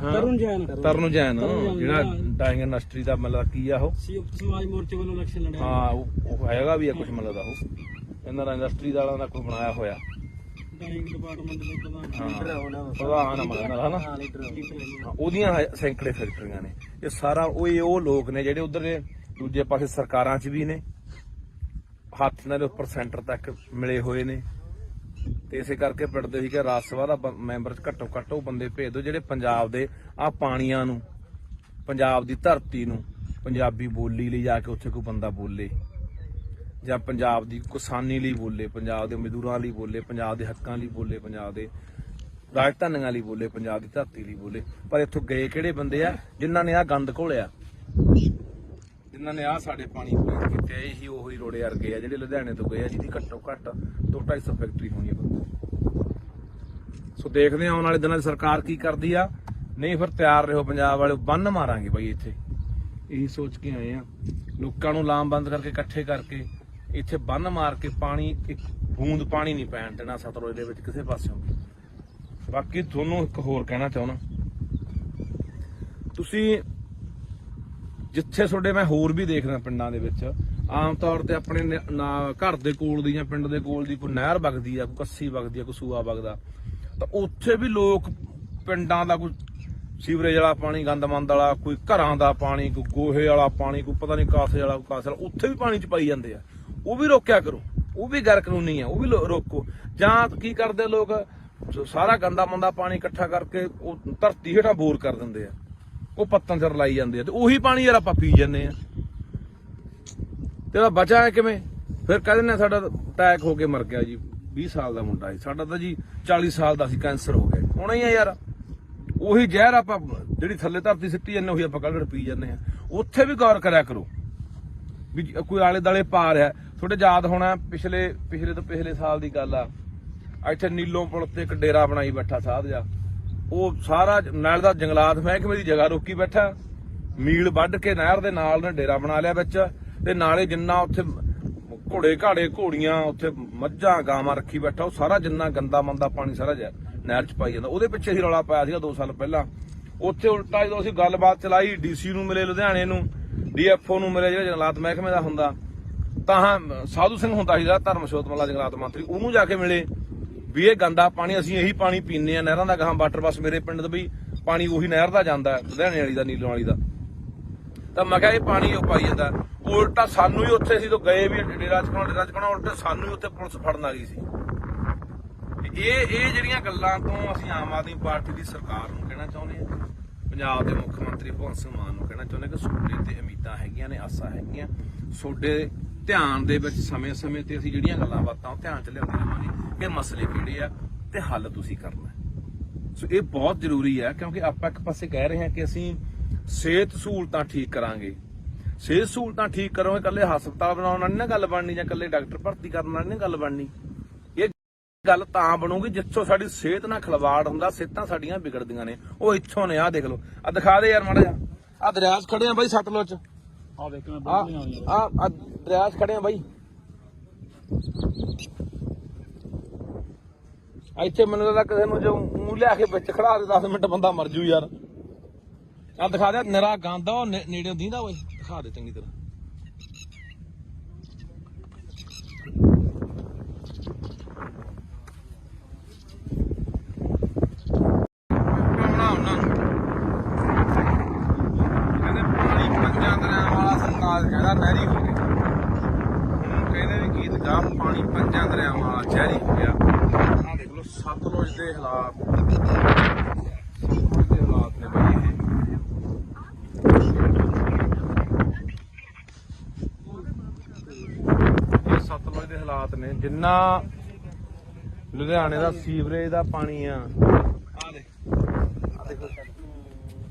ਤਰੁਣ ਜੈਨ ਜਿਹੜਾ ਡਾਈਂਗ ਇੰਡਸਟਰੀ ਦਾ ਮਤਲਬ ਕੀ ਆ, ਉਹ ਸਮਾਜ ਮੋਰਚੇ ਵੱਲੋਂ ਇਲੈਕਸ਼ਨ ਲੜਿਆ। ਹਾਂ ਉਹ ਹੈਗਾ ਵੀ ਆ ਕੁਝ ਮਤਲਬ ਦਾ, ਉਹ ਇਹਨਾਂ ਦਾ ਇੰਡਸਟਰੀ ਵਾਲਿਆਂ ਦਾ ਕੋਈ ਬਣਾਇਆ ਹੋਇਆ ਡਾਈਂਗ ਡਿਪਾਰਟਮੈਂਟ ਦੇ ਪ੍ਰਧਾਨ ਹਨਾ, ਉਹਦੀਆਂ ਸੈਂਕੜੇ ਫੈਕਟਰੀਆਂ ਨੇ। ਇਹ ਸਾਰਾ ਉਹ ਲੋਕ ਨੇ ਜਿਹੜੇ ਉਧਰ ਦੇ ਦੂਜੇ ਪਾਸੇ ਸਰਕਾਰਾਂ 'ਚ ਵੀ ਨੇ, ਹੱਥ ਨਾਲ ਉੱਪਰ ਸੈਂਟਰ ਤੱਕ ਮਿਲੇ ਹੋਏ ਨੇ। ਤੇ ਇਸੇ ਕਰਕੇ ਪਿੰਡਦੇ ਸੀ ਕਿ ਰਾਜ ਸਭਾ ਦਾ ਮੈਂਬਰ ਘੱਟੋ ਘੱਟ ਉਹ ਬੰਦੇ ਭੇਜ ਦਿਓ ਜਿਹੜੇ ਪੰਜਾਬ ਦੇ ਆਹ ਪਾਣੀਆਂ ਨੂੰ, ਪੰਜਾਬ ਦੀ ਧਰਤੀ ਨੂੰ, ਪੰਜਾਬੀ ਬੋਲੀ ਲਈ ਜਾ ਕੇ ਉੱਥੇ ਕੋਈ ਬੰਦਾ ਬੋਲੇ, ਜਾਂ ਪੰਜਾਬ ਦੀ ਕਿਸਾਨੀ ਲਈ ਬੋਲੇ, ਪੰਜਾਬ ਦੇ ਮਜ਼ਦੂਰਾਂ ਲਈ ਬੋਲੇ, ਪੰਜਾਬ ਦੇ ਹੱਕਾਂ ਲਈ ਬੋਲੇ, ਪੰਜਾਬ ਦੇ ਰਾਜਧਾਨੀਆਂ ਲਈ ਬੋਲੇ, ਪੰਜਾਬ ਦੀ ਧਰਤੀ ਲਈ ਬੋਲੇ। ਪਰ ਇੱਥੋਂ ਗਏ ਕਿਹੜੇ ਬੰਦੇ ਆ ਜਿਨ੍ਹਾਂ ਨੇ ਆਹ ਗੰਦ ਘੋਲਿਆ, ਜਿਨ੍ਹਾਂ ਨੇ ਆਹ ਸਾਡੇ ਪਾਣੀ ਪੀਣ ਕੀਤੇ। ਇਹੀ ਉਹੀ ਰੋੜੇ ਵਰਗੇ ਆ ਜਿਹੜੇ ਲੁਧਿਆਣੇ ਤੋਂ ਗਏ ਆ, ਜਿਹਦੀ ਘੱਟੋ ਘੱਟ 200-250 ਫੈਕਟਰੀ ਹੋਣੀ ਹੈ। ਸੋ ਦੇਖਦੇ ਹਾਂ ਆਉਣ ਵਾਲੇ ਦਿਨਾਂ 'ਚ ਸਰਕਾਰ ਕੀ ਕਰਦੀ ਆ। ਨਹੀਂ ਫਿਰ ਤਿਆਰ ਰਹੋ ਪੰਜਾਬ ਵਾਲੇ, ਬੰਨ ਮਾਰਾਂਗੇ ਬਾਈ ਇੱਥੇ। ਇਹੀ ਸੋਚ ਕੇ ਆਏ ਆ, ਲੋਕਾਂ ਨੂੰ ਲਾਮਬੰਦ ਕਰਕੇ ਇਕੱਠੇ ਕਰਕੇ ਇੱਥੇ ਬੰਨ ਮਾਰ ਕੇ ਪਾਣੀ, ਇੱਕ ਬੂੰਦ ਪਾਣੀ ਨਹੀਂ ਪੈਣ ਦੇਣਾ ਸਤਲੁਜ ਦੇ ਵਿੱਚ ਕਿਸੇ ਪਾਸਿਓਂ ਵੀ। ਬਾਕੀ ਤੁਹਾਨੂੰ ਇੱਕ ਹੋਰ ਕਹਿਣਾ ਚਾਹੁੰਦਾ, ਤੁਸੀਂ ਜਿੱਥੇ ਤੁਹਾਡੇ ਮੈਂ ਹੋਰ ਵੀ ਦੇਖਦਾ ਪਿੰਡਾਂ ਦੇ ਵਿੱਚ ਆਮ ਤੌਰ ਤੇ ਆਪਣੇ ਘਰ ਦੇ ਕੋਲ ਦੀ ਜਾਂ ਪਿੰਡ ਦੇ ਕੋਲ ਦੀ ਕੋਈ ਨਹਿਰ ਵਗਦੀ ਆ, ਕੋਈ ਕੱਸੀ ਵਗਦੀ ਆ, ਕੋਈ ਸੂਆ ਵਗਦਾ, ਤਾਂ ਉੱਥੇ ਵੀ ਲੋਕ ਪਿੰਡਾਂ ਦਾ ਕੋਈ ਸੀਵਰੇਜ ਵਾਲਾ ਪਾਣੀ, ਗੰਦਮੰਦ ਵਾਲਾ, ਕੋਈ ਘਰਾਂ ਦਾ ਪਾਣੀ, ਕੋਈ ਗੋਹੇ ਵਾਲਾ ਪਾਣੀ, ਕੋਈ ਪਤਾ ਨਹੀਂ ਕਾਸੇ ਵਾਲਾ, ਕੋਈ ਕਾਸੇ ਵਾਲਾ, ਉੱਥੇ ਵੀ ਪਾਣੀ ਚ ਪਾਈ ਜਾਂਦੇ ਆ। ਉਹ ਵੀ ਰੋਕਿਆ ਕਰੋ, ਉਹ ਵੀ ਗੈਰ ਕਾਨੂੰਨੀ ਆ, ਉਹ ਵੀ ਰੋਕੋ। ਜਾਂ ਕੀ ਕਰਦੇ ਲੋਕ, ਸਾਰਾ ਗੰਦਾ ਮੰਦਾ ਪਾਣੀ ਇਕੱਠਾ ਕਰਕੇ ਉਹ ਧਰਤੀ ਹੇਠਾਂ ਬੋਰ ਕਰ ਦਿੰਦੇ ਆ, ਉਹ ਪੱਤਨ ਚ ਰਲਾਈ ਜਾਂਦੇ ਆ, ਤੇ ਉਹੀ ਪਾਣੀ ਯਾਰ ਆਪਾਂ ਪੀ ਜਾਂਦੇ ਆ। ਤੇ ਉਹਦਾ ਬਚਾ ਕਿਵੇਂ? ਫਿਰ ਕਹਿੰਦੇ ਨੇ ਸਾਡਾ ਅਟੈਕ ਹੋ ਕੇ ਮਰ ਗਿਆ ਜੀ, 20 ਸਾਲ ਦਾ ਮੁੰਡਾ ਸੀ, ਸਾਡਾ ਤਾਂ ਜੀ 40 ਸਾਲ ਦਾ ਸੀ, ਕੈਂਸਰ ਹੋ ਗਿਆ। ਹੋਣਾ ਹੀ ਆ ਯਾਰ, ਉਹੀ ਜ਼ਹਿਰ ਆਪਾਂ ਜਿਹੜੀ ਥੱਲੇ ਧਰਤੀ ਸਿੱਟੀ ਜਾਂਦੇ ਉਹੀ ਆਪਾਂ ਕੱਢ ਪੀ ਜਾਂਦੇ ਆ। ਉੱਥੇ ਵੀ ਗੌਰ ਕਰਿਆ ਕਰੋ ਵੀ ਕੋਈ ਆਲੇ ਦਾਲੇ ਪਾ ਰਿਹਾ। ਤੁਹਾਡੇ ਯਾਦ ਹੋਣਾ ਪਿਛਲੇ ਸਾਲ ਦੀ ਗੱਲ ਆ, ਇੱਥੇ ਨੀਲੋਂ ਪੁਲ ਤੇ ਇੱਕ ਡੇਰਾ ਬਣਾਈ ਬੈਠਾ ਸਾਧ ਜਾ, ਉਹ ਸਾਰਾ ਨਾਲ ਦਾ ਜੰਗਲਾਤ ਮਹਿਕਮੇ ਦੀ ਜਗ੍ਹਾ ਰੋਕੀ ਬੈਠਾ, ਮੀਲ ਵੱਢ ਕੇ ਨਹਿਰ ਦੇ ਨਾਲ ਨੇ ਡੇਰਾ ਬਣਾ ਲਿਆ ਵਿੱਚ, ਤੇ ਨਾਲੇ ਜਿੰਨਾ ਉੱਥੇ ਘੋੜੇ ਘਾੜੇ ਘੋੜੀਆਂ, ਉੱਥੇ ਮੱਝਾਂ ਗਾਵਾਂ ਰੱਖੀ ਬੈਠਾ, ਉਹ ਸਾਰਾ ਜਿੰਨਾ ਗੰਦਾ ਮੰਦਾ ਪਾਣੀ ਸਾਰਾ ਨਹਿਰ ਚ ਪਾਈ ਜਾਂਦਾ। ਉਹਦੇ ਪਿੱਛੇ ਹੀ ਰੌਲਾ ਪਾਇਆ ਸੀਗਾ 2 ਸਾਲ ਪਹਿਲਾਂ। ਉੱਥੇ ਉਲਟਾ ਜਦੋਂ ਅਸੀਂ ਗੱਲਬਾਤ ਚਲਾਈ, ਡੀਸੀ ਨੂੰ ਮਿਲੇ ਲੁਧਿਆਣੇ ਨੂੰ, ਡੀਐਫਓ ਨੂੰ ਮਿਲੇ ਜਿਹੜਾ ਜੰਗਲਾਤ ਮਹਿਕਮੇ ਦਾ ਹੁੰਦਾ, ਤਾਂ ਸਾਧੂ ਸਿੰਘ ਹੁੰਦਾ ਸੀ ਧਰਮਸ਼ੋਤ ਮੱਲਾ ਜੰਗਲਾਤ ਮੰਤਰੀ, ਉਹਨੂੰ ਜਾ ਕੇ ਮਿਲੇ ਵੀ ਇਹ ਗੰਦਾ ਪਾਣੀ ਅਸੀਂ ਇਹੀ ਪਾਣੀ ਪੀਂਦੇ ਆ ਨਹਿਰਾਂ ਦਾ, ਗਾਹਾਂ ਵਾਟਰ ਬੱਸ ਮੇਰੇ ਪਿੰਡ ਦਾ ਵੀ ਪਾਣੀ ਉਹੀ ਨਹਿਰ ਦਾ ਜਾਂਦਾ, ਲੁਧਿਆਣੇ ਵਾਲੀ ਦਾ, ਨੀਲੋਂ ਵਾਲੀ ਦਾ। ਤਾਂ ਮੈਂ ਕਿਹਾ ਇਹ ਪਾਣੀ ਉਹ ਪਾਈ ਜਾਂਦਾ। ਉਲਟਾ ਸਾਨੂੰ ਹੀ ਉੱਥੇ ਅਸੀਂ ਤੋਂ ਗਏ ਵੀ ਡੇਰਾ ਚਕਾਉਣਾ, ਉਲਟਾ ਸਾਨੂੰ ਹੀ ਉੱਥੇ ਪੁਲਿਸ ਫੜਨ ਆ ਗਈ ਸੀ। ਇਹ ਜਿਹੜੀਆਂ ਗੱਲਾਂ ਤੋਂ ਅਸੀਂ ਆਮ ਆਦਮੀ ਪਾਰਟੀ ਦੀ ਸਰਕਾਰ ਨੂੰ ਕਹਿਣਾ ਚਾਹੁੰਦੇ ਹਾਂ, ਪੰਜਾਬ ਦੇ ਮੁੱਖ ਮੰਤਰੀ ਭਗਵੰਤ ਸਿੰਘ ਮਾਨ ਨੂੰ ਕਹਿਣਾ ਚਾਹੁੰਦੇ ਕਿ ਤੁਹਾਡੇ ਤੇ ਉਮੀਦਾਂ ਹੈਗੀਆਂ ਨੇ, ਆਸਾਂ ਹੈਗੀਆਂ, ਤੁਹਾਡੇ ਧਿਆਨ ਦੇ ਵਿੱਚ ਸਮੇਂ-ਸਮੇਂ ਤੇ ਅਸੀਂ ਜਿਹੜੀਆਂ ਗੱਲਾਂ ਬਾਤਾਂ ਉਹ ਧਿਆਨ ਚ ਲਿਆਉਂਦੇ ਰਹਾਂਗੇ ਕਿ ਮਸਲੇ ਕਿਹੜੇ ਆ ਤੇ ਹੱਲ ਤੁਸੀਂ ਕਰਨਾ। ਸੋ ਇਹ ਬਹੁਤ ਜ਼ਰੂਰੀ ਹੈ, ਕਿਉਂਕਿ ਆਪਾਂ ਇੱਕ ਪਾਸੇ ਕਹਿ ਰਹੇ ਹਾਂ ਕਿ ਅਸੀਂ ਸਿਹਤ ਸਹੂਲਤਾਂ ਠੀਕ ਕਰਾਂਗੇ, ਸਿਹਤ ਸਹੂਲਤਾਂ ਠੀਕ ਕਰੋਗੇ, ਇਕੱਲੇ ਹਸਪਤਾਲ ਬਣਾਉਣ ਨਾਲ ਨਹੀਂ ਨਾ ਗੱਲ ਬਣਨੀ, ਜਾਂ ਇਕੱਲੇ ਡਾਕਟਰ ਭਰਤੀ ਕਰਨ ਨਾਲ ਨਹੀਂ ਗੱਲ ਬਣਨੀ। ਇਹ ਗੱਲ ਤਾਂ ਬਣੂਗੀ ਜਿੱਥੋਂ ਸਾਡੀ ਸਿਹਤ ਨਾਲ ਖਿਲਵਾੜ ਹੁੰਦਾ, ਸਿਹਤਾਂ ਸਾਡੀਆਂ ਵਿਗੜਦੀਆਂ ਨੇ। ਉਹ ਇੱਥੋਂ ਨੇ, ਆਹ ਦੇਖ ਲਓ, ਆਹ ਦਿਖਾ ਦੇ ਯਾਰ ਮਾੜਾ ਜਿਹਾ। ਆਹ ਦਰਿਆ 'ਚ ਖੜੇ ਆ ਬਾਈ ਸਤਲੁਜ 'ਚ, ਆ ਦੇਖ ਮੈਂ ਆ ਦਰਿਆ 'ਚ ਖੜੇ ਆ ਬਾਈ। ਇੱਥੇ ਮੈਨੂੰ ਲੱਗਦਾ ਕਿਸੇ ਨੂੰ ਜੋ ਮੂੰਹ ਲਿਆ ਕੇ ਵਿੱਚ ਖੜਾ ਦੇ 10 ਮਿੰਟ ਬੰਦਾ ਮਰ ਜੂ ਯਾਰ। ਆ ਦਿਖਾ ਦੇ, ਨਿਰਾ ਗੰਦ ਆ, ਉਹ ਨੇੜੇ ਦੀਂਦਾ ਓਏ, ਦਿਖਾ ਦੇ ਚੰਗੀ ਤਰ੍ਹਾਂ। ਨਹਿਰੀ ਹੋ ਗਿਆ, ਕਹਿੰਦੇ ਵੀ ਗੀਤ ਗਾ, ਪਾਣੀ ਪੰਜਾਂ ਦਰਿਆਵਾਂ ਵਾਲਾ ਜ਼ਹਿਰੀ ਹੋ ਗਿਆ। ਆਹ ਦੇਖ ਲਓ ਸਤਲੁਜ ਦੇ ਹਾਲਾਤ, ਸਤਲੁਜ ਦੇ ਹਾਲਾਤ ਨੇ ਬਈ ਇਹ ਸਤਲੁਜ ਦੇ ਹਾਲਾਤ ਨੇ। ਜਿੰਨਾ ਲੁਧਿਆਣੇ ਦਾ ਸੀਵਰੇਜ ਦਾ ਪਾਣੀ ਆ, ਆਹ ਦੇਖੋ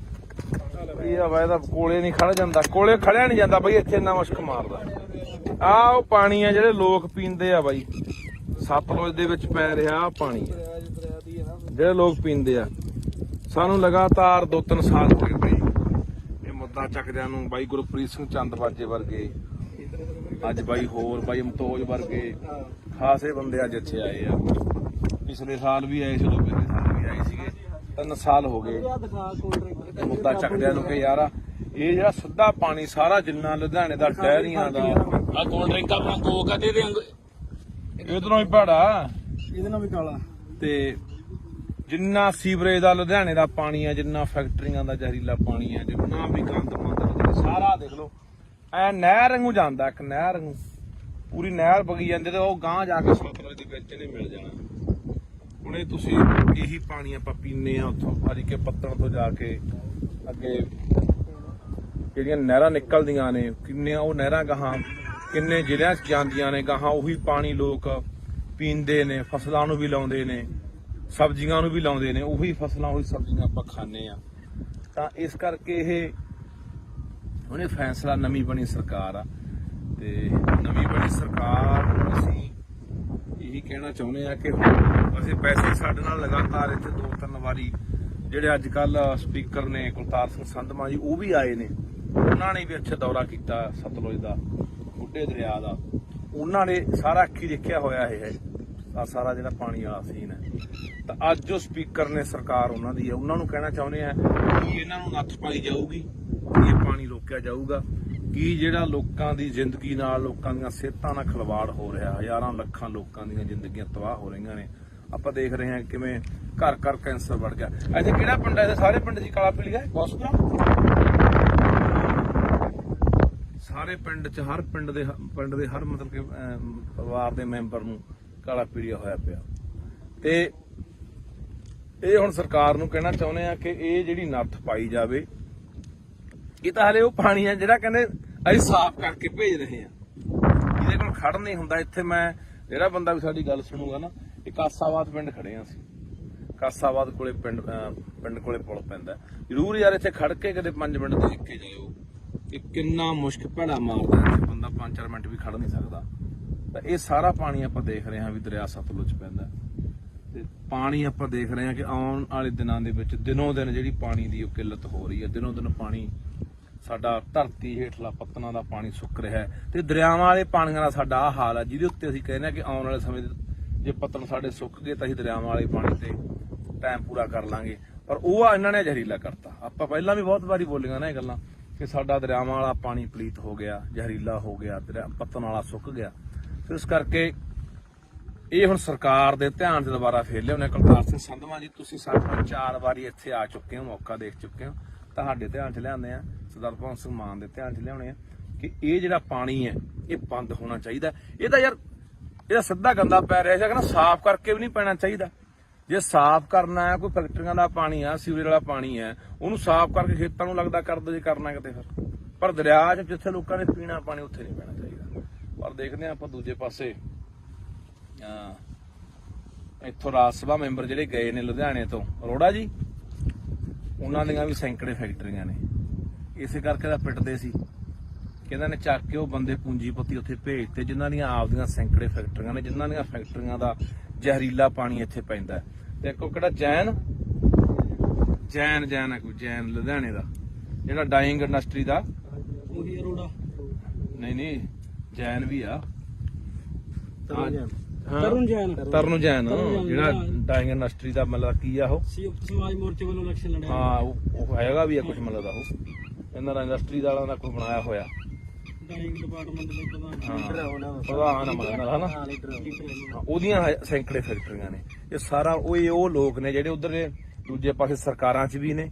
ਇਹ ਹਵਾ ਇਹਦਾ ਕੋਲੇ ਨਹੀਂ ਖੜ ਜਾਂਦਾ, ਕੋਲੇ ਖੜਿਆ ਨਹੀਂ ਜਾਂਦਾ ਬਈ, ਇੱਥੇ ਇੰਨਾ ਮੁਸ਼ਕ ਮਾਰਦਾ। ਆਹ ਉਹ ਪਾਣੀ ਆ ਜਿਹੜੇ ਲੋਕ ਪੀਂਦੇ ਆ ਬਾਈ, ਸਤਲੁਜ ਦੇ ਵਿੱਚ ਪੈ ਰਿਹਾ ਆਹ ਪਾਣੀ ਜਿਹੜੇ ਲੋਕ ਪੀਂਦੇ ਆ। ਸਾਨੂੰ ਲਗਾਤਾਰ 2-3 ਸਾਲ ਹੋ ਗਏ ਬਈ ਇਹ ਮੁੱਦਾ ਚੱਕਦਿਆਂ ਨੂੰ। ਬਾਈ ਗੁਰਪ੍ਰੀਤ ਸਿੰਘ ਚੰਦਬਾਜੇ ਵਰਗੇ, ਅੱਜ ਬਾਈ ਹੋਰ ਬਾਈ ਮਤੋਜ ਵਰਗੇ ਖਾਸੇ ਬੰਦੇ ਅੱਜ ਇੱਥੇ ਆਏ ਆ। ਪਿਛਲੇ ਸਾਲ ਵੀ ਆਏ ਸੀ, ਪਿਛਲੇ ਸਾਲ ਵੀ ਆਏ ਸੀਗੇ। 3 ਸਾਲ ਹੋ ਗਏ ਮੁੱਦਾ ਚੱਕਦਿਆਂ ਨੂੰ ਕਿ ਯਾਰ ਇਹ ਜਿਹੜਾ ਸਿੱਧਾ ਪਾਣੀ ਸਾਰਾ ਜਿੰਨਾ ਲੁਧਿਆਣੇ ਦਾ ਡੈਰੀਆਂ ਦਾ ਆ ਕੋਲਡ ਡਰਿੰਕ ਆਪਣਾ ਕੋਕ ਆ, ਦੇ ਇਧਰੋਂ ਹੀ ਭਾੜਾ, ਇਹਦੇ ਨਾਲ ਵੀ ਕਾਲਾ, ਤੇ ਜਿੰਨਾ ਸੀਵਰੇਜ ਦਾ ਲੁਧਿਆਣੇ ਦਾ ਪਾਣੀ ਆ, ਜਿੰਨਾ ਫੈਕਟਰੀਆਂ ਦਾ ਜ਼ਹਿਰੀਲਾ ਪਾਣੀ ਆ, ਜਿੰਨਾ ਵੀ ਗੰਦ ਮੰਦ ਸਾਰਾ ਦੇਖ ਲਓ ਐ ਨਹਿਰ ਵਾਂਗੂ ਜਾਂਦਾ, ਇੱਕ ਨਹਿਰ ਵਾਂਗੂ ਪੂਰੀ ਨਹਿਰ ਵਗੀ ਜਾਂਦੀ, ਤੇ ਉਹ ਗਾਂਹ ਜਾ ਕੇ ਸਤਲੁਜ ਦੇ ਵਿੱਚ ਨਹੀਂ ਮਿਲ ਜਾਣਾ। ਹੁਣ ਇਹ ਤੁਸੀਂ ਇਹੀ ਪਾਣੀ ਆਪਾਂ ਪੀਂਦੇ ਆ ਉੱਥੋਂ ਹਰੀਕੇ ਪੱਤਣ ਤੋਂ ਜਾ ਕੇ ਅੱਗੇ ਜਿਹੜੀਆਂ ਨਹਿਰਾਂ ਨਿਕਲਦੀਆਂ ਨੇ, ਕਿੰਨੀਆਂ ਉਹ ਨਹਿਰਾਂ ਗਾਹਾਂ ਕਿੰਨੇ ਜ਼ਿਲ੍ਹਿਆਂ 'ਚ ਜਾਂਦੀਆਂ ਨੇ, ਗਾਹਾਂ ਉਹੀ ਪਾਣੀ ਲੋਕ ਪੀਂਦੇ ਨੇ, ਫਸਲਾਂ ਨੂੰ ਵੀ ਲਾਉਂਦੇ ਨੇ, ਸਬਜ਼ੀਆਂ ਨੂੰ ਵੀ ਲਾਉਂਦੇ ਨੇ, ਉਹੀ ਫਸਲਾਂ ਉਹੀ ਸਬਜ਼ੀਆਂ ਆਪਾਂ ਖਾਂਦੇ ਆ। ਤਾਂ ਇਸ ਕਰਕੇ ਇਹ ਉਹਨੇ ਫੈਸਲਾ, ਨਵੀਂ ਬਣੀ ਸਰਕਾਰ ਆ, ਤੇ ਨਵੀਂ ਬਣੀ ਸਰਕਾਰ ਨੂੰ ਅਸੀਂ ਇਹੀ ਕਹਿਣਾ ਚਾਹੁੰਦੇ ਆ ਕਿ ਅਸੀਂ ਵੈਸੇ ਸਾਡੇ ਨਾਲ ਲਗਾਤਾਰ ਇੱਥੇ 2-3 ਵਾਰੀ ਜਿਹੜੇ ਅੱਜ ਕੱਲ ਸਪੀਕਰ ਨੇ ਕੁਲਤਾਰ ਸਿੰਘ ਸੰਧਮਾ ਜੀ, ਉਹ ਵੀ ਆਏ ਨੇ, ਉਹਨਾਂ ਨੇ ਵੀ ਇੱਥੇ ਦੌਰਾ ਕੀਤਾ ਸਤਲੁਜ ਦਾ, ਬੁੱਢੇ ਦਰਿਆ ਦਾ। ਉਹਨਾਂ ਨੇ ਸਾਰਾ ਅੱਖੀ ਦੇਖਿਆ ਹੋਇਆ ਇਹ ਹੈ ਸਾਰਾ ਜਿਹੜਾ ਪਾਣੀ ਵਾਲਾ ਸੀਨ ਹੈ। ਤਾਂ ਅੱਜ ਜੋ ਸਪੀਕਰ ਨੇ ਸਰਕਾਰ ਉਹਨਾਂ ਦੀ ਹੈ, ਉਹਨਾਂ ਨੂੰ ਕਹਿਣਾ ਚਾਹੁੰਦੇ ਆ ਕਿ ਇਹਨਾਂ ਨੂੰ ਨੱਥ ਪਾਈ ਜਾਊਗੀ, ਇਹ ਪਾਣੀ ਰੋਕਿਆ ਜਾਊਗਾ। ਕਿ ਜਿਹੜਾ ਲੋਕਾਂ ਦੀ ਜ਼ਿੰਦਗੀ ਨਾਲ, ਲੋਕਾਂ ਦੀਆਂ ਸਿਹਤਾਂ ਨਾਲ ਖਿਲਵਾੜ ਹੋ ਰਿਹਾ, ਹਜ਼ਾਰਾਂ ਲੱਖਾਂ ਲੋਕਾਂ ਦੀਆਂ ਜ਼ਿੰਦਗੀਆਂ ਤਬਾਹ ਹੋ ਰਹੀਆਂ ਨੇ। ਆਪਾਂ ਦੇਖ ਰਹੇ ਹਾਂ ਕਿਵੇਂ ਘਰ ਘਰ ਕੈਂਸਰ ਵੱਧ ਗਿਆ। ਇੱਥੇ ਕਿਹੜਾ ਪਿੰਡ ਹੈ? ਸਾਰੇ ਪਿੰਡ ਦੀ ਕਾਲਾ ਪੀਲੀ ਹੈ, ਗੋਸਪੁਰਾ ਸਾਰੇ ਪਿੰਡ 'ਚ, ਹਰ ਪਿੰਡ ਦੇ ਹਰ ਮਤਲਬ ਕਿ ਪਰਿਵਾਰ ਦੇ ਮੈਂਬਰ ਨੂੰ ਕਾਲਾ ਪੀਲੀਆ ਹੋਇਆ ਪਿਆ। ਤੇ ਇਹ ਹੁਣ ਸਰਕਾਰ ਨੂੰ ਕਹਿਣਾ ਚਾਹੁੰਦੇ ਆ ਕਿ ਇਹ ਜਿਹੜੀ ਨੱਥ ਪਾਈ ਜਾਵੇ। ਇਹ ਤਾਂ ਹਲੇ ਉਹ ਪਾਣੀ ਆ ਜਿਹੜਾ ਕਹਿੰਦੇ ਅਸੀਂ ਸਾਫ਼ ਕਰਕੇ ਭੇਜ ਰਹੇ ਆ, ਇਹਦੇ ਕੋਲ ਖੜ ਨਹੀਂ ਹੁੰਦਾ। ਇੱਥੇ ਮੈਂ ਜਿਹੜਾ ਬੰਦਾ ਵੀ ਸਾਡੀ ਗੱਲ ਸੁਣੂਗਾ ਨਾ, ਇਹ ਕਾਸਾਬਾਦ ਪਿੰਡ ਖੜੇ ਆ ਅਸੀਂ, ਕਾਸਾਬਾਦ ਕੋਲੇ ਪਿੰਡ ਕੋਲੇ ਪੁਲ ਪੈਂਦਾ। ਜ਼ਰੂਰ ਯਾਰ ਇੱਥੇ ਖੜ ਕੇ ਕਦੇ 5 ਮਿੰਟ ਦੇਖ ਕੇ ਜਾਇਓ ਕਿ ਕਿੰਨਾ ਮੁਸ਼ਕ ਭੈੜਾ ਮਾਰਦਾ, ਇੱਥੇ ਬੰਦਾ 5-4 ਮਿੰਟ ਵੀ ਖੜ ਨਹੀਂ ਸਕਦਾ। ਤਾਂ ਇਹ ਸਾਰਾ ਪਾਣੀ ਆਪਾਂ ਦੇਖ ਰਹੇ ਹਾਂ ਵੀ ਦਰਿਆ ਸਤਲੁਜ ਪੈਂਦਾ, ਤੇ ਪਾਣੀ ਆਪਾਂ ਦੇਖ ਰਹੇ ਹਾਂ ਕਿ ਆਉਣ ਵਾਲੇ ਦਿਨਾਂ ਦੇ ਵਿੱਚ ਦਿਨੋਂ ਦਿਨ ਜਿਹੜੀ ਪਾਣੀ ਦੀ ਉਹ ਕਿੱਲਤ ਹੋ ਰਹੀ ਹੈ। ਦਿਨੋਂ ਦਿਨ ਪਾਣੀ ਸਾਡਾ ਧਰਤੀ ਹੇਠਲਾ ਪੱਤਨਾਂ ਦਾ ਪਾਣੀ ਸੁੱਕ ਰਿਹਾ ਹੈ, ਤੇ ਦਰਿਆਵਾਂ ਵਾਲੇ ਪਾਣੀਆਂ ਦਾ ਸਾਡਾ ਆਹ ਹਾਲ ਹੈ, ਜਿਹਦੇ ਉੱਤੇ ਅਸੀਂ ਕਹਿੰਦੇ ਹਾਂ ਕਿ ਆਉਣ ਵਾਲੇ ਸਮੇਂ ਜੇ ਪੱਤਨ ਸਾਡੇ ਸੁੱਕ ਗਏ ਤਾਂ ਅਸੀਂ ਦਰਿਆਵਾਂ ਵਾਲੇ ਪਾਣੀ ਤੇ ਟਾਈਮ ਪੂਰਾ ਕਰ ਲਾਂਗੇ। ਪਰ ਉਹ ਇਹਨਾਂ ਨੇ ਜ਼ਹਿਰੀਲਾ ਕਰਤਾ। ਆਪਾਂ ਪਹਿਲਾਂ ਵੀ ਬਹੁਤ ਵਾਰੀ ਬੋਲੀਆਂ ਨਾ ਇਹ ਗੱਲਾਂ ਕਿ ਸਾਡਾ ਦਰਿਆਵਾਂ ਵਾਲਾ ਪਾਣੀ ਪਲੀਤ ਹੋ ਗਿਆ, ਜ਼ਹਿਰੀਲਾ ਹੋ ਗਿਆ, ਪੱਤਨ ਵਾਲਾ ਸੁੱਕ ਗਿਆ। ਇਸ ਕਰਕੇ ਇਹ ਹੁਣ ਸਰਕਾਰ ਦੇ ਧਿਆਨ 'ਚ ਦੁਬਾਰਾ ਫੇਰ ਲਿਆਉਣੇ। ਕੁਲਤਾਰ ਸਿੰਘ ਸੰਧਵਾਂ ਜੀ, ਤੁਸੀਂ ਸਾਡੇ ਕੋਲ 4 ਵਾਰੀ ਇੱਥੇ ਆ ਚੁੱਕੇ ਹੋ, ਮੌਕਾ ਦੇਖ ਚੁੱਕੇ ਹੋ, ਤੁਹਾਡੇ ਧਿਆਨ 'ਚ ਲਿਆਉਂਦੇ ਆ, ਸਰਦਾਰ ਭਗਵੰਤ ਸਿੰਘ ਮਾਨ ਦੇ ਧਿਆਨ 'ਚ ਲਿਆਉਣੇ ਆ ਕਿ ਇਹ ਜਿਹੜਾ ਪਾਣੀ ਹੈ ਇਹ ਬੰਦ ਹੋਣਾ ਚਾਹੀਦਾ। ਇਹ ਤਾਂ ਯਾਰ ਇਹਦਾ ਸਿੱਧਾ ਗੰਦਾ ਪੈ ਰਿਹਾ ਸੀ, ਸਾਫ਼ ਕਰਕੇ ਵੀ ਨਹੀਂ ਪੈਣਾ ਚਾਹੀਦਾ। ਜੇ ਸਾਫ਼ ਕਰਨਾ ਹੈ, ਕੋਈ ਫੈਕਟਰੀਆਂ ਦਾ ਪਾਣੀ ਆ, ਸੀਵਰੇਜ ਵਾਲਾ ਪਾਣੀ ਹੈ, ਉਹਨੂੰ ਸਾਫ਼ ਕਰਕੇ ਖੇਤਾਂ ਨੂੰ ਲੱਗਦਾ ਕਰ ਦੋ ਜੇ ਕਰਨਾ ਕਿਤੇ ਫਿਰ। ਪਰ ਦਰਿਆ 'ਚ ਜਿੱਥੇ ਲੋਕਾਂ ਨੇ ਪੀਣਾ ਪਾਣੀ ਉੱਥੇ ਨਹੀਂ ਪੈਣਾ ਚਾਹੀਦਾ। ਪਰ ਦੇਖਦੇ ਆਪਾਂ ਦੂਜੇ ਪਾਸੇ ਇੱਥੋਂ ਰਾਜ ਸਭਾ ਮੈਂਬਰ ਜਿਹੜੇ ਗਏ ਨੇ ਲੁਧਿਆਣੇ ਤੋਂ, ਅਰੋੜਾ ਜੀ, ਉਹਨਾਂ ਦੀਆਂ ਵੀ ਸੈਂਕੜੇ ਫੈਕਟਰੀਆਂ ਨੇ। ਇਸੇ ਕਰਕੇ ਤਾਂ ਪਿੱਟਦੇ ਸੀ ਇਹਨਾਂ ਨੇ ਚੱਕ ਕੇ ਉਹ ਬੰਦੇ ਪੂੰਜੀਪਤੀ ਉੱਥੇ ਭੇਜਤੇ ਜਿਨ੍ਹਾਂ ਦੀਆਂ ਆਪਦੀਆਂ ਸੈਂਕੜੇ ਫੈਕਟਰੀਆਂ ਨੇ, ਜਿਨ੍ਹਾਂ ਦੀਆਂ ਫੈਕਟਰੀਆਂ ਦਾ ਜ਼ਹਿਰੀਲਾ ਪਾਣੀ ਇੱਥੇ ਪੈਂਦਾ। ਤੇ ਇੱਕ ਕਿਹੜਾ ਜੈਨ ਹੈ ਕੋਈ ਜੈਨ ਲੁਧਿਆਣੇ ਦਾ, ਜਿਹੜਾ ਡਾਈਂਗ ਇੰਡਸਟਰੀ ਦਾ ਉਹੀ ਅਰੋੜਾ ਨਹੀਂ ਜੈਨ ਵੀ ਆ ਤਰੁਣ ਜੈਨ ਜਿਹੜਾ ਡਾਈਂਗ ਇੰਡਸਟਰੀ ਦਾ ਮਤਲਬ ਕੀ ਆ ਉਹ ਸੰਯੁਕਤ ਸਮਾਜ ਮੋਰਚੇ ਵੱਲੋਂ ਇਲੈਕਸ਼ਨ ਲੜਿਆ। ਹਾਂ ਉਹ ਹੈਗਾ ਵੀ ਆ ਕੁਝ ਮਤਲਬ ਦਾ ਉਹ ਇਹਨਾਂ ਦਾ ਇੰਡਸਟਰੀ ਵਾਲਾ ਦਾ ਕੋਈ ਬਣਾਇਆ ਹੋਇਆ ਡਾਇਰਿੰਗ ਡਿਪਾਰਟਮੈਂਟ ਦੇ ਪ੍ਰਧਾਨ ਪ੍ਰਧਾਨ ਹਨਾ ਉਹਦੀਆਂ ਸੈਂਕੜੇ ਫੈਕਟਰੀਆਂ ਨੇ। ਇਹ ਸਾਰਾ ਉਹ ਲੋਕ ਨੇ ਜਿਹੜੇ ਉਧਰ ਦੂਜੇ ਪਾਸੇ ਸਰਕਾਰਾਂ 'ਚ ਵੀ ਨੇ,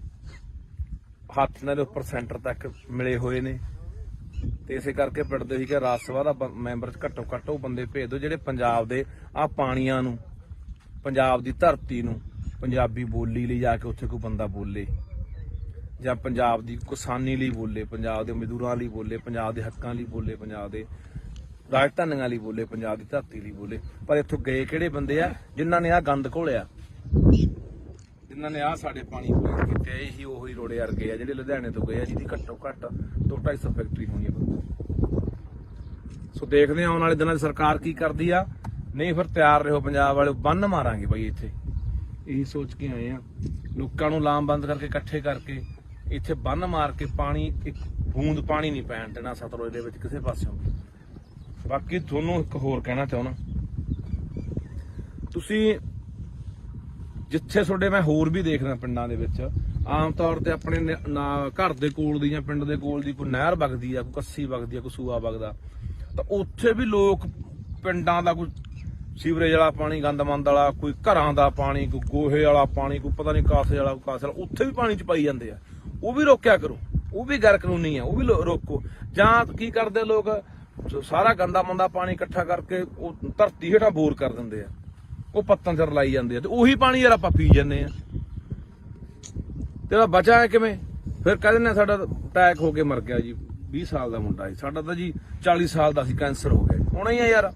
ਹੱਥ ਇਹਨਾਂ ਦੇ ਉੱਪਰ ਸੈਂਟਰ ਤੱਕ ਮਿਲੇ ਹੋਏ ਨੇ। ਤੇ ਇਸੇ ਕਰਕੇ ਪਿੰਡਦੇ ਸੀ ਕਿ ਰਾਜ ਸਭਾ ਦਾ ਮੈਂਬਰ ਘੱਟੋ ਘੱਟ ਉਹ ਬੰਦੇ ਭੇਜ ਦਿਓ ਜਿਹੜੇ ਪੰਜਾਬ ਦੇ ਆਹ ਪਾਣੀਆਂ ਨੂੰ, ਪੰਜਾਬ ਦੀ ਧਰਤੀ ਨੂੰ, ਪੰਜਾਬੀ ਬੋਲੀ ਲਈ ਜਾ ਕੇ ਉੱਥੇ ਕੋਈ ਬੰਦਾ ਬੋਲੇ, ਜਾਂ ਪੰਜਾਬ ਦੀ ਕਿਸਾਨੀ ਲਈ ਬੋਲੇ, ਪੰਜਾਬ ਦੇ ਮਜ਼ਦੂਰਾਂ ਲਈ ਬੋਲੇ, ਪੰਜਾਬ ਦੇ ਹੱਕਾਂ ਲਈ ਬੋਲੇ, ਪੰਜਾਬ ਦੇ ਰਾਜਧਾਨੀਆਂ ਲਈ ਬੋਲੇ, ਪੰਜਾਬ ਦੀ ਧਰਤੀ ਲਈ ਬੋਲੇ। ਪਰ ਇੱਥੋਂ ਗਏ ਕਿਹੜੇ ਬੰਦੇ ਆ ਜਿਨ੍ਹਾਂ ਨੇ ਆਹ ਗੰਦ ਘੋਲਿਆ, ਜਿਨ੍ਹਾਂ ਨੇ ਆਹ ਸਾਡੇ ਪਾਣੀ ਪੂਰੇ ਕੀਤੇ। ਇਹੀ ਉਹੀ ਰੋੜੇ ਵਰਗੇ ਆ ਜਿਹੜੇ ਲੁਧਿਆਣੇ ਤੋਂ ਗਏ ਆ, ਜਿਹਦੀ ਘੱਟੋ ਘੱਟ 200-250 ਫੈਕਟਰੀ ਹੋਣੀ ਆ। ਸੋ ਦੇਖਦੇ ਆ ਆਉਣ ਵਾਲੇ ਦਿਨਾਂ 'ਚ ਸਰਕਾਰ ਕੀ ਕਰਦੀ ਆ। ਨਹੀਂ ਫਿਰ ਤਿਆਰ ਰਹੋ ਪੰਜਾਬ ਵਾਲੇ, ਬੰਨ ਮਾਰਾਂਗੇ ਬਾਈ ਇੱਥੇ। ਇਹੀ ਸੋਚ ਕੇ ਆਏ ਆ, ਲੋਕਾਂ ਨੂੰ ਲਾਮਬੰਦ ਕਰਕੇ ਇਕੱਠੇ ਕਰਕੇ ਇੱਥੇ ਬੰਨ ਮਾਰ ਕੇ ਪਾਣੀ, ਇੱਕ ਬੂੰਦ ਪਾਣੀ ਨਹੀਂ ਪੈਣ ਦੇਣਾ ਸਤਲੁਜ ਦੇ ਵਿੱਚ ਕਿਸੇ ਪਾਸਿਓਂ। ਬਾਕੀ ਤੁਹਾਨੂੰ ਇੱਕ ਹੋਰ ਕਹਿਣਾ ਚਾਹੁੰਦਾ, ਤੁਸੀਂ ਜਿੱਥੇ ਤੁਹਾਡੇ ਮੈਂ ਹੋਰ ਵੀ ਦੇਖਦਾ ਪਿੰਡਾਂ ਦੇ ਵਿੱਚ ਆਮ ਤੌਰ ਤੇ ਆਪਣੇ ਘਰ ਦੇ ਕੋਲ ਦੀ ਜਾਂ ਪਿੰਡ ਦੇ ਕੋਲ ਦੀ ਕੋਈ ਨਹਿਰ ਵਗਦੀ ਆ, ਕੋਈ ਕੱਸੀ ਵਗਦੀ ਆ, ਕੋਈ ਸੂਆ ਵਗਦਾ, ਤਾਂ ਉੱਥੇ ਵੀ ਲੋਕ ਪਿੰਡਾਂ ਦਾ ਕੋਈ ਸੀਵਰੇਜ ਵਾਲਾ ਪਾਣੀ, ਗੰਦਮੰਦ ਵਾਲਾ, ਕੋਈ ਘਰਾਂ ਦਾ ਪਾਣੀ, ਕੋਈ ਗੋਹੇ ਵਾਲਾ ਪਾਣੀ, ਕੋਈ ਪਤਾ ਨਹੀਂ ਕਾਸੇ ਵਾਲਾ, ਕੋਈ ਕਾਸੇ ਵਾਲਾ, ਉੱਥੇ ਵੀ ਪਾਣੀ ਚ ਪਾਈ ਜਾਂਦੇ ਆ। ਉਹ ਵੀ ਰੋਕਿਆ ਕਰੋ, ਉਹ ਵੀ ਗੈਰ ਕਾਨੂੰਨੀ ਆ, ਉਹ ਵੀ ਰੋਕੋ। ਜਾਂ ਕੀ ਕਰਦੇ ਲੋਕ, ਸਾਰਾ ਗੰਦਾ ਮੰਦਾ ਪਾਣੀ ਇਕੱਠਾ ਕਰਕੇ ਉਹ ਧਰਤੀ ਹੇਠਾਂ ਬੋਰ ਕਰ ਦਿੰਦੇ ਆ, ਉਹ ਪੱਤਾਂ ਚ ਲਾਈ ਜਾਂਦੇ ਆ, ਤੇ ਉਹੀ ਪਾਣੀ ਯਾਰ ਆਪਾਂ ਪੀ ਜਾਂਦੇ ਆ। ਤੇ ਬਚਾ ਕਿਵੇਂ? ਫਿਰ ਕਹਿੰਦੇ ਨੇ ਸਾਡਾ ਅਟੈਕ ਹੋ ਕੇ ਮਰ ਗਿਆ ਜੀ, 20 ਸਾਲ ਦਾ ਮੁੰਡਾ ਸੀ ਸਾਡਾ, ਤਾਂ ਜੀ 40 ਸਾਲ ਦਾ ਸੀ, ਕੈਂਸਰ ਹੋ ਗਿਆ। ਹੋਣਾ ਹੀ ਆ ਯਾਰ,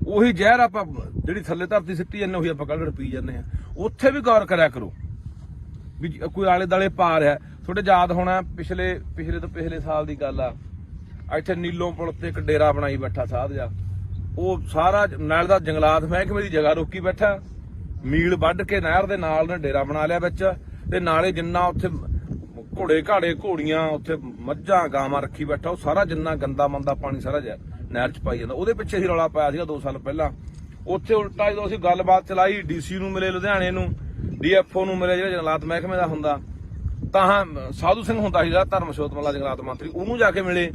ਉਹੀ ਜ਼ਹਿਰ ਆਪਾਂ ਜਿਹੜੀ ਥੱਲੇ ਧਰਤੀ ਸਿੱਟੀ ਜਾਂਦੇ ਉਹੀ ਆਪਾਂ ਕੱਢ ਪੀ ਜਾਂਦੇ ਆ। ਉੱਥੇ ਵੀ ਗੌਰ ਕਰਿਆ ਕਰੋ ਵੀ ਕੋਈ ਆਲੇ ਦਾਲੇ ਪਾ ਰਿਹਾ। ਤੁਹਾਡੇ ਯਾਦ ਹੋਣਾ ਪਿਛਲੇ ਤੋਂ ਪਿਛਲੇ ਸਾਲ ਦੀ ਗੱਲ ਆ, ਇੱਥੇ ਨੀਲੋਂ ਪੁਲ ਤੇ ਇੱਕ ਡੇਰਾ ਬਣਾਈ ਬੈਠਾ ਸਾਧ ਜਾ, ਉਹ ਸਾਰਾ ਨਾਲ ਦਾ ਜੰਗਲਾਤ ਮਹਿਕਮੇ ਦੀ ਜਗ੍ਹਾ ਰੋਕੀ ਬੈਠਾ, ਮੀਲ ਵੱਢ ਕੇ ਨਹਿਰ ਦੇ ਨਾਲ ਨੇ ਡੇਰਾ ਬਣਾ ਲਿਆ ਵਿੱਚ, ਤੇ ਨਾਲੇ ਜਿੰਨਾ ਉੱਥੇ ਘੋੜੇ ਘਾੜੇ ਘੋੜੀਆਂ, ਉੱਥੇ ਮੱਝਾਂ ਗਾਵਾਂ ਰੱਖੀ ਬੈਠਾ, ਉਹ ਸਾਰਾ ਜਿੰਨਾ ਗੰਦਾ ਮੰਦਾ ਪਾਣੀ ਸਾਰਾ ਨਹਿਰ ਚ ਪਾਈ ਜਾਂਦਾ। ਉਹਦੇ ਪਿੱਛੇ ਹੀ ਰੌਲਾ ਪਾਇਆ ਸੀਗਾ 2 ਸਾਲ ਪਹਿਲਾਂ। ਉੱਥੇ ਉਲਟਾ ਜਦੋਂ ਅਸੀਂ ਗੱਲਬਾਤ ਚਲਾਈ, ਡੀਸੀ ਨੂੰ ਮਿਲੇ ਲੁਧਿਆਣੇ ਨੂੰ, ਡੀਐਫਓ ਨੂੰ ਮਿਲੇ ਜਿਹੜਾ ਜੰਗਲਾਤ ਮਹਿਕਮੇ ਦਾ ਹੁੰਦਾ, ਤਾਂ ਸਾਧੂ ਸਿੰਘ ਹੁੰਦਾ ਸੀ ਧਰਮਸ਼ੋਤ ਵਾਲਾ ਜੰਗਲਾਤ ਮੰਤਰੀ, ਉਹਨੂੰ ਜਾ ਕੇ ਮਿਲੇ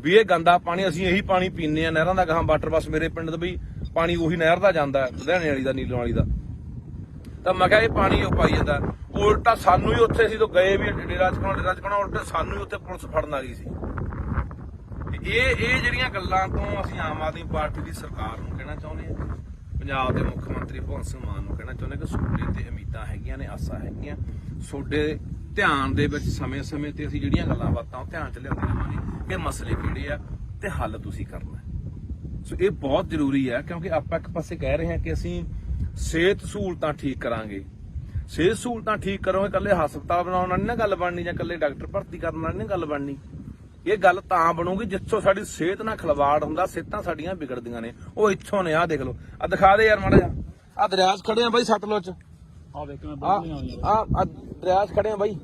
ਵੀ ਇਹ ਗੰਦਾ ਪਾਣੀ, ਅਸੀਂ ਇਹੀ ਪਾਣੀ ਪੀਂਦੇ ਆ ਨਹਿਰਾਂ ਦਾ, ਗਾਹਾਂ ਵਾਟਰ ਬੱਸ ਮੇਰੇ ਪਿੰਡ ਦਾ ਵੀ ਪਾਣੀ ਉਹੀ ਨਹਿਰ ਦਾ ਜਾਂਦਾ, ਲੁਧਿਆਣੇ ਵਾਲੀ ਦਾ, ਨੀਲੋਂ ਵਾਲੀ ਦਾ। ਤਾਂ ਮੈਂ ਕਿਹਾ ਇਹ ਪਾਣੀ ਉਹ ਪਾਈ ਜਾਂਦਾ। ਉਲਟਾ ਸਾਨੂੰ ਹੀ ਉੱਥੇ ਅਸੀਂ ਤੋਂ ਗਏ ਵੀ ਡੇਰਾ ਚਕਾਉਣਾ, ਉਲਟਾ ਸਾਨੂੰ ਹੀ ਉੱਥੇ ਪੁਲਿਸ ਫੜਨ ਆ ਗਈ ਸੀ। ਇਹ ਜਿਹੜੀਆਂ ਗੱਲਾਂ ਤੋਂ ਅਸੀਂ ਆਮ ਆਦਮੀ ਪਾਰਟੀ ਦੀ ਸਰਕਾਰ ਨੂੰ ਕਹਿਣਾ ਚਾਹੁੰਦੇ ਹਾਂ, ਪੰਜਾਬ ਦੇ ਮੁੱਖ ਮੰਤਰੀ ਭਗਵੰਤ ਸਿੰਘ ਮਾਨ ਨੂੰ ਕਹਿਣਾ ਚਾਹੁੰਦੇ ਕਿ ਤੁਹਾਡੇ ਤੇ ਉਮੀਦਾਂ ਹੈਗੀਆਂ ਨੇ, ਆਸਾਂ ਹੈਗੀਆਂ, ਤੁਹਾਡੇ ਧਿਆਨ ਦੇ ਵਿੱਚ ਸਮੇਂ-ਸਮੇਂ ਤੇ ਅਸੀਂ ਜਿਹੜੀਆਂ ਗੱਲਾਂ ਬਾਤਾਂ ਉਹ ਧਿਆਨ ਚ ਲਿਆਉਂਦੇ ਰਹਾਂਗੇ ਕਿ ਮਸਲੇ ਕਿਹੜੇ ਆ ਤੇ ਹੱਲ ਤੁਸੀਂ ਕਰਨਾ। ਸੋ ਇਹ ਬਹੁਤ ਜ਼ਰੂਰੀ ਹੈ, ਕਿਉਂਕਿ ਆਪਾਂ ਇੱਕ ਪਾਸੇ ਕਹਿ ਰਹੇ ਹਾਂ ਕਿ ਅਸੀਂ ਸਿਹਤ ਸਹੂਲਤਾਂ ਠੀਕ ਕਰਾਂਗੇ। ਸਿਹਤ ਸਹੂਲਤਾਂ ਠੀਕ ਕਰੋਗੇ, ਇਕੱਲੇ ਹਸਪਤਾਲ ਬਣਾਉਣ ਨਾਲ ਨਹੀਂ ਨਾ ਗੱਲ ਬਣਨੀ, ਜਾਂ ਇਕੱਲੇ ਡਾਕਟਰ ਭਰਤੀ ਕਰਨ ਨਾਲ ਨਹੀਂ ਗੱਲ ਬਣਨੀ। ਇਹ ਗੱਲ ਤਾਂ ਬਣੂਗੀ ਜਿੱਥੋਂ ਸਾਡੀ ਸਿਹਤ ਨਾਲ ਖਿਲਵਾੜ ਹੁੰਦਾ, ਸਿਹਤਾਂ ਸਾਡੀਆਂ ਵਿਗੜਦੀਆਂ ਨੇ। ਉਹ ਇੱਥੋਂ ਨੇ, ਆਹ ਦੇਖ ਲਓ, ਆਹ ਦਿਖਾ ਦੇ ਯਾਰ ਮਾੜਾ ਜਿਹਾ, ਆਹ ਦਰਿਆ 'ਚ ਖੜੇ ਆ ਬਾਈ ਸਤਲੁਜ 'ਚ, ਆ ਵੇਖ ਮੈਂ ਬੋਲ ਰਿਹਾ ਆਹ ਦਰਿਆ 'ਚ ਖੜੇ ਆ ਬਾਈ।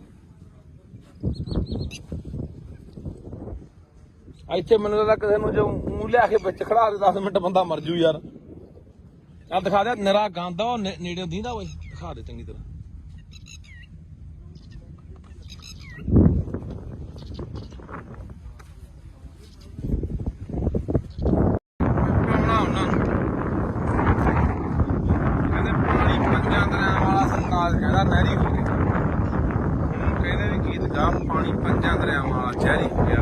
ਇੱਥੇ ਮੈਨੂੰ ਲੱਗਦਾ ਕਿਸੇ ਨੂੰ ਜੋ ਮੂੰਹ ਲਿਆ ਕੇ ਵਿੱਚ ਖੜਾ ਦੇ 10 ਮਿੰਟ ਬੰਦਾ ਮਰ ਜੂ ਯਾਰ। ਆਹ ਦਿਖਾ ਦੇ, ਨਿਰਾ ਗੰਦ ਉਹ ਨੇੜੇ ਦੀਂਦਾ ਓਏ, ਦਿਖਾ ਦੇ ਚੰਗੀ ਤਰ੍ਹਾਂ। ਕਹਿੰਦੇ ਪਾਣੀ 5 ਦਰਿਆਵਾਂ ਵਾਲਾ ਸਰਤਾਜ ਕਹਿੰਦਾ ਨਹਿਰੀ ਹੋ ਗਿਆ। ਹੁਣ ਕਹਿੰਦੇ ਵੀ ਗੀਤ ਗਾ, ਪਾਣੀ 5 ਦਰਿਆਵਾਂ ਵਾਲਾ ਜ਼ਹਿਰੀ ਹੋ ਗਿਆ।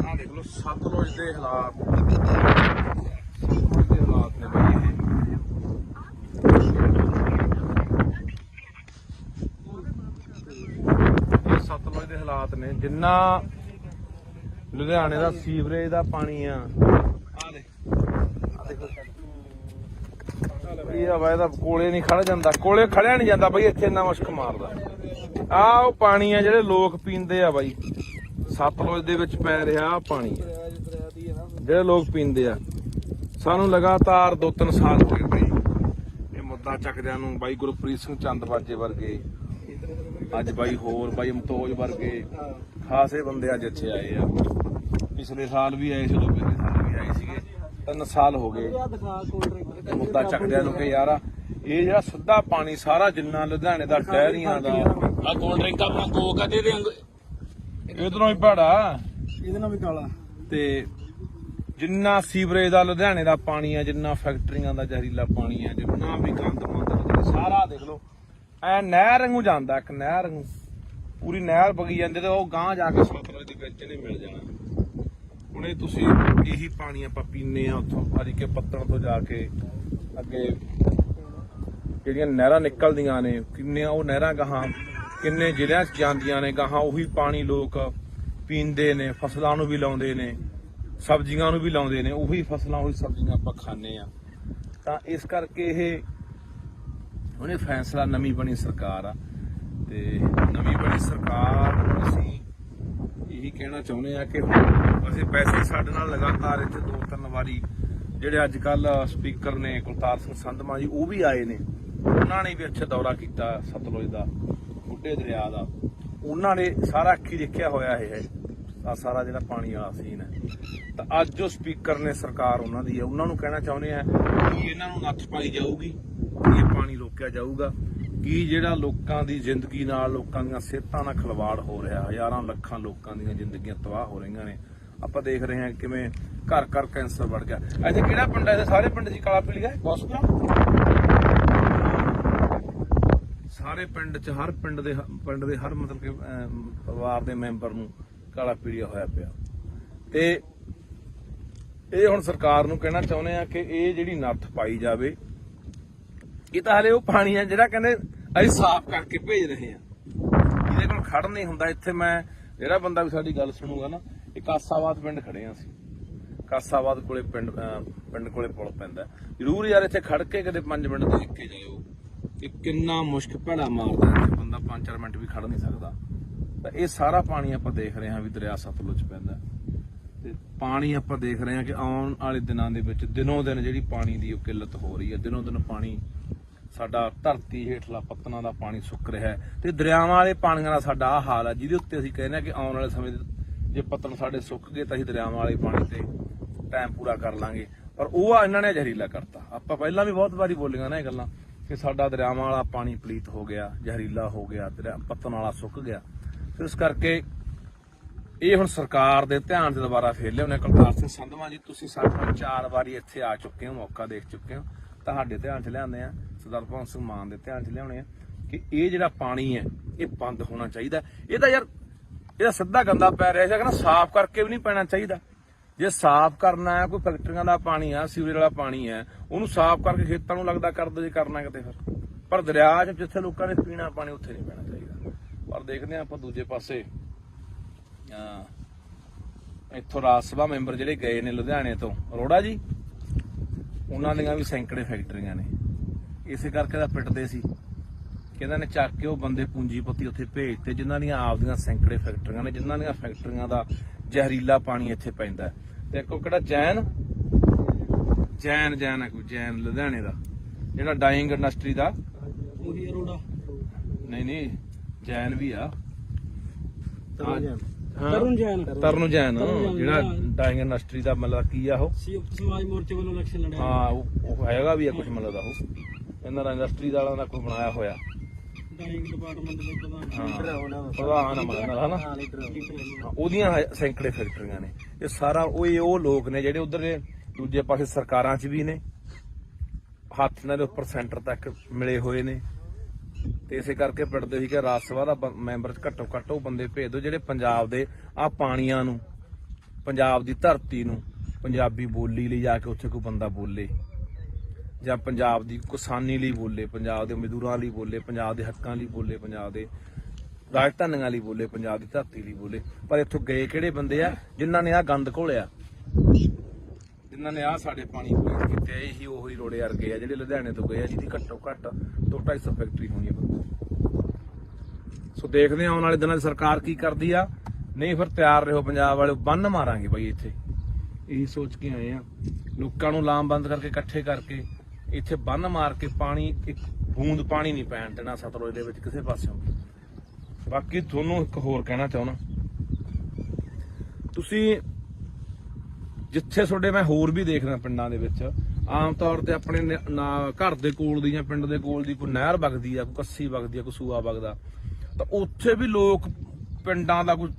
ਆਹ ਦੇਖ ਲਓ ਸਤਲੁਜ ਦੇ ਹਾਲਾਤ, ਨੇ ਬਈ ਇਹ ਸਤਲੁਜ ਦੇ ਹਾਲਾਤ ਨੇ। ਜਿੰਨਾ ਲੁਧਿਆਣੇ ਦਾ ਸੀਵਰੇਜ ਦਾ ਪਾਣੀ ਆ, ਆਹ ਦੇਖੋ ਇਹ ਹਵਾ ਇਹਦਾ ਕੋਲੇ ਨਹੀਂ ਖੜ ਜਾਂਦਾ, ਕੋਲੇ ਖੜਿਆ ਨਹੀਂ ਜਾਂਦਾ ਬਈ, ਇੱਥੇ ਇੰਨਾ ਮੁਸ਼ਕ ਮਾਰਦਾ। ਆਹ ਉਹ ਪਾਣੀ ਆ ਜਿਹੜੇ ਲੋਕ ਪੀਂਦੇ ਆ ਬਾਈ, ਸਤਲੁਜ ਦੇ ਵਿੱਚ ਪੈ ਰਿਹਾ ਆਹ ਪਾਣੀ ਹੈ ਜਿਹੜੇ ਲੋਕ ਪੀਂਦੇ ਆ। ਸਾਨੂੰ ਲਗਾਤਾਰ 2-3 ਸਾਲ ਹੋ ਗਏ ਬਈ ਇਹ ਮੁੱਦਾ ਚੱਕਦਿਆਂ ਨੂੰ। ਬਾਈ ਗੁਰਪ੍ਰੀਤ ਸਿੰਘ ਚੰਦਬਾਜੇ ਵਰਗੇ, ਅੱਜ ਬਾਈ ਹੋਰ ਬਾਈ ਮਤੋਜ ਵਰਗੇ ਖਾਸੇ ਬੰਦੇ ਅੱਜ ਇੱਥੇ ਆਏ ਆ। ਪਿਛਲੇ ਸਾਲ ਵੀ ਆਏ ਸੀ, ਉਦੋਂ ਪਿਛਲੇ ਸਾਲ ਵੀ ਆਏ ਸੀਗੇ। 3 ਸਾਲ ਹੋ ਗਏ ਮੁੱਦਾ ਚੱਕਦਿਆਂ ਨੂੰ ਕਿ ਯਾਰ ਇਹ ਜਿਹੜਾ ਸਿੱਧਾ ਪਾਣੀ ਸਾਰਾ ਜਿੰਨਾ ਲੁਧਿਆਣੇ ਦਾ ਡੈਰੀਆਂ ਦਾ ਆ ਕੋਲਡ ਡਰਿੰਕ ਆਪਣਾ ਕੋਕ ਆ ਦੇ ਦੇ ਇਧਰੋਂ ਹੀ ਭਾੜਾ ਇਹਦੇ ਨਾਲ ਵੀ ਕਾਲਾ ਤੇ ਜਿੰਨਾ ਸੀਵਰੇਜ ਦਾ ਲੁਧਿਆਣੇ ਦਾ ਪਾਣੀ ਆ, ਜਿੰਨਾ ਫੈਕਟਰੀਆਂ ਦਾ ਜ਼ਹਿਰੀਲਾ ਪਾਣੀ ਆ, ਜਿੰਨਾ ਵੀ ਗੰਦ ਮੰਦ ਸਾਰਾ ਦੇਖ ਲਓ ਐ ਨਹਿਰ ਵਾਂਗੂ ਜਾਂਦਾ। ਇੱਕ ਨਹਿਰ ਵਾਂਗੂ ਪੂਰੀ ਨਹਿਰ ਵਗੀ ਜਾਂਦੀ ਤੇ ਉਹ ਗਾਂਹ ਜਾ ਕੇ ਸਤਲੁਜ ਦੇ ਵਿੱਚ ਨਹੀਂ ਮਿਲ ਜਾਣਾ। ਹੁਣ ਇਹ ਤੁਸੀਂ ਇਹੀ ਪਾਣੀ ਆਪਾਂ ਪੀਨੇ ਆ ਉੱਥੋਂ ਹਰੀਕੇ ਪੱਤਣ ਤੋਂ ਜਾ ਕੇ ਅੱਗੇ ਜਿਹੜੀਆਂ ਨਹਿਰਾਂ ਨਿਕਲਦੀਆਂ ਨੇ, ਕਿੰਨੀਆਂ ਉਹ ਨਹਿਰਾਂ ਗਾਹਾਂ ਕਿੰਨੇ ਜ਼ਿਲ੍ਹਿਆਂ 'ਚ ਜਾਂਦੀਆਂ ਨੇ ਗਾਹਾਂ। ਉਹੀ ਪਾਣੀ ਲੋਕ ਪੀਂਦੇ ਨੇ, ਫਸਲਾਂ ਨੂੰ ਵੀ ਲਾਉਂਦੇ ਨੇ, ਸਬਜ਼ੀਆਂ ਨੂੰ ਵੀ ਲਾਉਂਦੇ ਨੇ। ਉਹੀ ਫਸਲਾਂ ਉਹੀ ਸਬਜ਼ੀਆਂ ਆਪਾਂ ਖਾਂਦੇ ਆ। ਤਾਂ ਇਸ ਕਰਕੇ ਇਹ ਉਹਨੇ ਫੈਸਲਾ, ਨਵੀਂ ਬਣੀ ਸਰਕਾਰ ਆ ਤੇ ਨਵੀਂ ਬਣੀ ਸਰਕਾਰ ਨੂੰ ਅਸੀਂ ਇਹੀ ਕਹਿਣਾ ਚਾਹੁੰਦੇ ਆ ਕਿ ਅਸੀਂ ਵੈਸੇ ਸਾਡੇ ਨਾਲ ਲਗਾਤਾਰ ਇੱਥੇ 2-3 ਵਾਰੀ ਜਿਹੜੇ ਅੱਜ ਕੱਲ ਸਪੀਕਰ ਨੇ ਕੁਲਤਾਰ ਸਿੰਘ ਸੰਧਮਾ ਜੀ ਉਹ ਵੀ ਆਏ ਨੇ। ਉਹਨਾਂ ਨੇ ਵੀ ਇੱਥੇ ਦੌਰਾ ਕੀਤਾ ਸਤਲੁਜ ਦਾ, ਬੁੱਢੇ ਦਰਿਆ ਦਾ। ਉਹਨਾਂ ਨੇ ਸਾਰਾ ਅੱਖੀ ਦੇਖਿਆ ਹੋਇਆ ਇਹ ਸਾਰਾ ਜਿਹੜਾ ਪਾਣੀ ਵਾਲਾ ਸੀਨ ਹੈ। ਤਾਂ ਅੱਜ ਜੋ ਸਪੀਕਰ ਨੇ ਸਰਕਾਰ ਉਹਨਾਂ ਦੀ ਹੈ, ਉਹਨਾਂ ਨੂੰ ਕਹਿਣਾ ਚਾਹੁੰਦੇ ਆ ਕਿ ਇਹਨਾਂ ਨੂੰ ਨੱਥ ਪਾਈ ਜਾਊਗੀ, ਇਹ ਪਾਣੀ ਰੋਕਿਆ ਜਾਊਗਾ। ਕਿ ਜਿਹੜਾ ਲੋਕਾਂ ਦੀ ਜ਼ਿੰਦਗੀ ਨਾਲ, ਲੋਕਾਂ ਦੀਆਂ ਸਿਹਤਾਂ ਨਾਲ ਖਿਲਵਾੜ ਹੋ ਰਿਹਾ, ਹਜ਼ਾਰਾਂ ਲੱਖਾਂ ਲੋਕਾਂ ਦੀਆਂ ਜ਼ਿੰਦਗੀਆਂ ਤਬਾਹ ਹੋ ਰਹੀਆਂ ਨੇ। ਆਪਾਂ ਦੇਖ ਰਹੇ ਹਾਂ ਕਿਵੇਂ ਘਰ ਘਰ ਕੈਂਸਰ ਵੱਧ ਗਿਆ। ਇੱਥੇ ਕਿਹੜਾ ਪਿੰਡ ਹੈ? ਸਾਰੇ ਪਿੰਡ 'ਚ ਕਾਲਾ ਪੀਲੀਆ ਹਸਪਤਾਲ, ਸਾਰੇ ਪਿੰਡ 'ਚ ਹਰ ਪਿੰਡ ਦੇ ਹਰ ਮਤਲਬ ਕਿ ਪਰਿਵਾਰ ਦੇ ਮੈਂਬਰ ਨੂੰ ਕਾਲਾ ਪੀਲੀਆ ਹੋਇਆ ਪਿਆ। ਤੇ ਇਹ ਹੁਣ ਸਰਕਾਰ ਨੂੰ ਕਹਿਣਾ ਚਾਹੁੰਦੇ ਆ ਕਿ ਇਹ ਜਿਹੜੀ ਨੱਥ ਪਾਈ ਜਾਵੇ। ਇਹ ਤਾਂ ਹਲੇ ਉਹ ਪਾਣੀ ਆ ਜਿਹੜਾ ਕਹਿੰਦੇ ਅਸੀਂ ਸਾਫ਼ ਕਰਕੇ ਭੇਜ ਰਹੇ ਆ, ਇਹਦੇ ਕੋਲ ਖੜ ਨਹੀਂ ਹੁੰਦਾ। ਇੱਥੇ ਮੈਂ ਜਿਹੜਾ ਬੰਦਾ ਵੀ ਸਾਡੀ ਗੱਲ ਸੁਣੂਗਾ ਨਾ, ਇਹ ਕਾਸਾਬਾਦ ਪਿੰਡ ਖੜੇ ਆ ਅਸੀਂ। ਕਾਸਾਬਾਦ ਕੋਲੇ ਪਿੰਡ ਕੋਲੇ ਪੁਲ ਪੈਂਦਾ। ਜ਼ਰੂਰ ਯਾਰ ਇੱਥੇ ਖੜ ਕੇ ਕਦੇ 5 ਮਿੰਟ ਦੇਖ ਕੇ ਜਾਇਓ ਕਿ ਕਿੰਨਾ ਮੁਸ਼ਕ ਭੈੜਾ ਮਾਰਦਾ ਇੱਥੇ ਬੰਦਾ। 5-4 ਮਿੰਟ ਵੀ ਖੜ ਨਹੀਂ ਸਕਦਾ। ਤਾਂ ਇਹ ਸਾਰਾ ਪਾਣੀ ਆਪਾਂ ਦੇਖ ਰਹੇ ਹਾਂ ਵੀ ਦਰਿਆ ਸਤਲੁਜ ਪੈਂਦਾ। ਤੇ ਪਾਣੀ ਆਪਾਂ ਦੇਖ ਰਹੇ ਹਾਂ ਕਿ ਆਉਣ ਵਾਲੇ ਦਿਨਾਂ ਦੇ ਵਿੱਚ ਦਿਨੋਂ ਦਿਨ ਜਿਹੜੀ ਪਾਣੀ ਦੀ ਉਹ ਕਿੱਲਤ ਹੋ ਰਹੀ ਹੈ। ਦਿਨੋਂ ਦਿਨ ਪਾਣੀ ਸਾਡਾ ਧਰਤੀ ਹੇਠਲਾ ਪੱਤਨਾਂ ਦਾ ਪਾਣੀ ਸੁੱਕ ਰਿਹਾ ਹੈ ਤੇ ਦਰਿਆਵਾਂ ਵਾਲੇ ਪਾਣੀਆਂ ਦਾ ਸਾਡਾ ਆਹ ਹਾਲ ਹੈ, ਜਿਹਦੇ ਉੱਤੇ ਅਸੀਂ ਕਹਿੰਦੇ ਹਾਂ ਕਿ ਆਉਣ ਵਾਲੇ ਸਮੇਂ ਜੇ ਪੱਤਨ ਸਾਡੇ ਸੁੱਕ ਗਏ ਤਾਂ ਅਸੀਂ ਦਰਿਆਵਾਂ ਵਾਲੇ ਪਾਣੀ ਤੇ ਟਾਈਮ ਪੂਰਾ ਕਰ ਲਾਂਗੇ। ਪਰ ਉਹ ਇਹਨਾਂ ਨੇ ਜ਼ਹਿਰੀਲਾ ਕਰਤਾ। ਆਪਾਂ ਪਹਿਲਾਂ ਵੀ ਬਹੁਤ ਵਾਰੀ ਬੋਲੀਆਂ ਨਾ ਇਹ ਗੱਲਾਂ ਕਿ ਸਾਡਾ ਦਰਿਆਵਾਂ ਵਾਲਾ ਪਾਣੀ ਪਲੀਤ ਹੋ ਗਿਆ, ਜ਼ਹਿਰੀਲਾ ਹੋ ਗਿਆ, ਪੱਤਨ ਵਾਲਾ ਸੁੱਕ ਗਿਆ। ਫਿਰ ਇਸ ਕਰਕੇ ਇਹ ਹੁਣ ਸਰਕਾਰ ਦੇ ਧਿਆਨ 'ਚ ਦੁਬਾਰਾ ਫੇਰ ਲਿਆਉਣੇ। ਕੁਲਤਾਰ ਸਿੰਘ ਸੰਧਵਾਂ ਜੀ, ਤੁਸੀਂ ਸਾਡੇ ਨਾਲ 4 ਵਾਰੀ ਇੱਥੇ ਆ ਚੁੱਕੇ ਹੋ, ਮੌਕਾ ਦੇਖ ਚੁੱਕੇ ਹੋ। ਤੁਹਾਡੇ ਧਿਆਨ 'ਚ ਲਿਆਉਂਦੇ ਆ, ਸਰਦਾਰ ਭਗਵੰਤ ਸਿੰਘ ਮਾਨ ਦੇ ਧਿਆਨ 'ਚ ਲਿਆਉਣੇ ਆ ਕਿ ਇਹ ਜਿਹੜਾ ਪਾਣੀ ਹੈ ਇਹ ਬੰਦ ਹੋਣਾ ਚਾਹੀਦਾ। ਇਹ ਤਾਂ ਯਾਰ ਇਹਦਾ ਸਿੱਧਾ ਗੰਦਾ ਪੈ ਰਿਹਾ ਸੀ, ਕਹਿੰਦਾ ਸਾਫ਼ ਕਰਕੇ ਵੀ ਨਹੀਂ ਪੈਣਾ ਚਾਹੀਦਾ। ਜੇ ਸਾਫ਼ ਕਰਨਾ ਹੈ, ਕੋਈ ਫੈਕਟਰੀਆਂ ਦਾ ਪਾਣੀ ਆ, ਸੀਵਰੇਜ ਵਾਲਾ ਪਾਣੀ ਹੈ, ਉਹਨੂੰ ਸਾਫ਼ ਕਰਕੇ ਖੇਤਾਂ ਨੂੰ ਲੱਗਦਾ ਕਰ ਦੋ ਜੇ ਕਰਨਾ ਕਿਤੇ। ਫਿਰ ਪਰ ਦਰਿਆ 'ਚ ਜਿੱਥੇ ਲੋਕਾਂ ਨੇ ਪੀਣਾ ਪਾਣੀ ਉੱਥੇ ਨਹੀਂ ਪੈਣਾ ਚਾਹੀਦਾ। ਪਰ ਦੇਖਦੇ ਹਾਂ ਆਪਾਂ ਦੂਜੇ ਪਾਸੇ ਇੱਥੋਂ ਰਾਜ ਸਭਾ ਮੈਂਬਰ ਜਿਹੜੇ ਗਏ ਨੇ ਲੁਧਿਆਣੇ ਤੋਂ, ਅਰੋੜਾ ਜੀ, ਉਹਨਾਂ ਦੀਆਂ ਵੀ ਸੈਂਕੜੇ ਫੈਕਟਰੀਆਂ ਨੇ। ਇਸੇ ਕਰਕੇ ਤਾਂ ਪਿੱਟਦੇ ਸੀ ਕਿ ਇਹਨਾਂ ਨੇ ਚੱਕ ਕੇ ਉਹ ਬੰਦੇ ਪੂੰਜੀਪਤੀ ਉੱਥੇ ਭੇਜਤੇ ਜਿਨ੍ਹਾਂ ਦੀਆਂ ਆਪਦੀਆਂ ਸੈਂਕੜੇ ਫੈਕਟਰੀਆਂ ਨੇ, ਜਿਨ੍ਹਾਂ ਦੀਆਂ ਫੈਕਟਰੀਆਂ ਦਾ ਜ਼ਹਿਰੀਲਾ ਪਾਣੀ ਇੱਥੇ ਪੈਂਦਾ। ਤੇ ਇੱਕ ਉਹ ਕਿਹੜਾ ਜੈਨ ਹੈ, ਕੋਈ ਜੈਨ ਲੁਧਿਆਣੇ ਦਾ ਜਿਹੜਾ ਡਾਈਂਗ ਇੰਡਸਟਰੀ ਦਾ, ਉਹੀ ਅਰੋੜਾ ਨਹੀਂ ਜੈਨ ਵੀ ਆ, ਤਰੁਣ ਜੈਨ ਜਿਹੜਾ ਡਾਈਂਗ ਇੰਡਸਟਰੀ ਦਾ ਮਤਲਬ ਕੀ ਆ ਉਹ ਸੰਯੁਕਤ ਸਮਾਜ ਮੋਰਚੇ ਵੱਲੋਂ ਇਲੈਕਸ਼ਨ ਲੜਿਆ। ਹਾਂ ਉਹ ਹੈਗਾ ਵੀ ਆ ਕੁਝ ਮਤਲਬ ਦਾ, ਉਹ ਇਹਨਾਂ ਦਾ ਇੰਡਸਟਰੀ ਵਾਲਿਆਂ ਦਾ ਕੋਈ ਬਣਾਇਆ ਹੋਇਆ ਡਾਈਂਗ ਡਿਪਾਰਟਮੈਂਟ ਦੇ ਪ੍ਰਧਾਨ ਹਨਾ। ਉਹਦੀਆਂ ਸੈਂਕੜੇ ਫੈਕਟਰੀਆਂ ਨੇ। ਇਹ ਸਾਰਾ ਉਹ ਲੋਕ ਨੇ ਜਿਹੜੇ ਉਧਰ ਦੇ ਦੂਜੇ ਪਾਸੇ ਸਰਕਾਰਾਂ 'ਚ ਵੀ ਨੇ, ਹੱਥ ਇਹਨਾਂ ਦੇ ਉੱਪਰ ਸੈਂਟਰ ਤੱਕ ਮਿਲੇ ਹੋਏ ਨੇ। ਤੇ ਇਸੇ ਕਰਕੇ ਪਿੱਟਦੇ ਸੀ ਕਿ ਰਾਜ ਸਭਾ ਦਾ ਮੈਂਬਰ ਘੱਟੋ ਘੱਟ ਉਹ ਬੰਦੇ ਭੇਜ ਦਿਓ ਜਿਹੜੇ ਪੰਜਾਬ ਦੇ ਆਹ ਪਾਣੀਆਂ ਨੂੰ, ਪੰਜਾਬ ਦੀ ਧਰਤੀ ਨੂੰ, ਪੰਜਾਬੀ ਬੋਲੀ ਲਈ ਜਾ ਕੇ ਉੱਥੇ ਕੋਈ ਬੰਦਾ ਬੋਲੇ, ਜਾਂ ਪੰਜਾਬ ਦੀ ਕਿਸਾਨੀ ਲਈ ਬੋਲੇ, ਪੰਜਾਬ ਦੇ ਮਜ਼ਦੂਰਾਂ ਲਈ ਬੋਲੇ, ਪੰਜਾਬ ਦੇ ਹੱਕਾਂ ਲਈ ਬੋਲੇ, ਪੰਜਾਬ ਦੇ ਰਾਜਧਾਨੀਆਂ ਲਈ ਬੋਲੇ, ਪੰਜਾਬ ਦੀ ਧਰਤੀ ਲਈ ਬੋਲੇ। ਪਰ ਇੱਥੋਂ ਗਏ ਕਿਹੜੇ ਬੰਦੇ ਆ ਜਿਨ੍ਹਾਂ ਨੇ ਆਹ ਗੰਦ ਘੋਲਿਆ, ਜਿਨ੍ਹਾਂ ਨੇ ਆਹ ਸਾਡੇ ਪਾਣੀ ਪੀਣ ਕੀਤੇ। ਇਹੀ ਉਹੀ ਰੋੜੇ ਵਰਗੇ ਆ ਜਿਹੜੇ ਲੁਧਿਆਣੇ ਤੋਂ ਗਏ ਆ, ਜਿਹਦੀ ਘੱਟੋ ਘੱਟ 200-250 ਫੈਕਟਰੀ ਹੋਣੀ ਆ। ਸੋ ਦੇਖਦੇ ਆ ਆਉਣ ਵਾਲੇ ਦਿਨਾਂ 'ਚ ਸਰਕਾਰ ਕੀ ਕਰਦੀ ਆ। ਨਹੀਂ ਫਿਰ ਤਿਆਰ ਰਹੋ ਪੰਜਾਬ ਵਾਲੇ, ਬੰਨ ਮਾਰਾਂਗੇ ਬਾਈ ਇੱਥੇ। ਇਹੀ ਸੋਚ ਕੇ ਆਏ ਆ, ਲੋਕਾਂ ਨੂੰ ਲਾਮਬੰਦ ਕਰਕੇ ਇਕੱਠੇ ਕਰਕੇ ਇੱਥੇ ਬੰਨ ਮਾਰ ਕੇ ਪਾਣੀ, ਇੱਕ ਬੂੰਦ ਪਾਣੀ ਨਹੀਂ ਪੈਣ ਦੇਣਾ ਸਤਲੁਜ ਦੇ ਵਿੱਚ ਕਿਸੇ ਪਾਸਿਓਂ। ਬਾਕੀ ਤੁਹਾਨੂੰ ਇੱਕ ਹੋਰ ਕਹਿਣਾ ਚਾਹੁੰਦਾ, ਤੁਸੀਂ ਜਿੱਥੇ ਤੁਹਾਡੇ ਮੈਂ ਹੋਰ ਵੀ ਦੇਖਦਾ ਪਿੰਡਾਂ ਦੇ ਵਿੱਚ ਆਮ ਤੌਰ ਤੇ ਆਪਣੇ ਘਰ ਦੇ ਕੋਲ ਦੀ ਜਾਂ ਪਿੰਡ ਦੇ ਕੋਲ ਦੀ ਕੋਈ ਨਹਿਰ ਵਗਦੀ ਆ, ਕੋਈ ਕੱਸੀ ਵਗਦੀ ਆ, ਕੋਈ ਸੂਆ ਵਗਦਾ, ਤਾਂ ਉੱਥੇ ਵੀ ਲੋਕ ਪਿੰਡਾਂ ਦਾ ਕੋਈ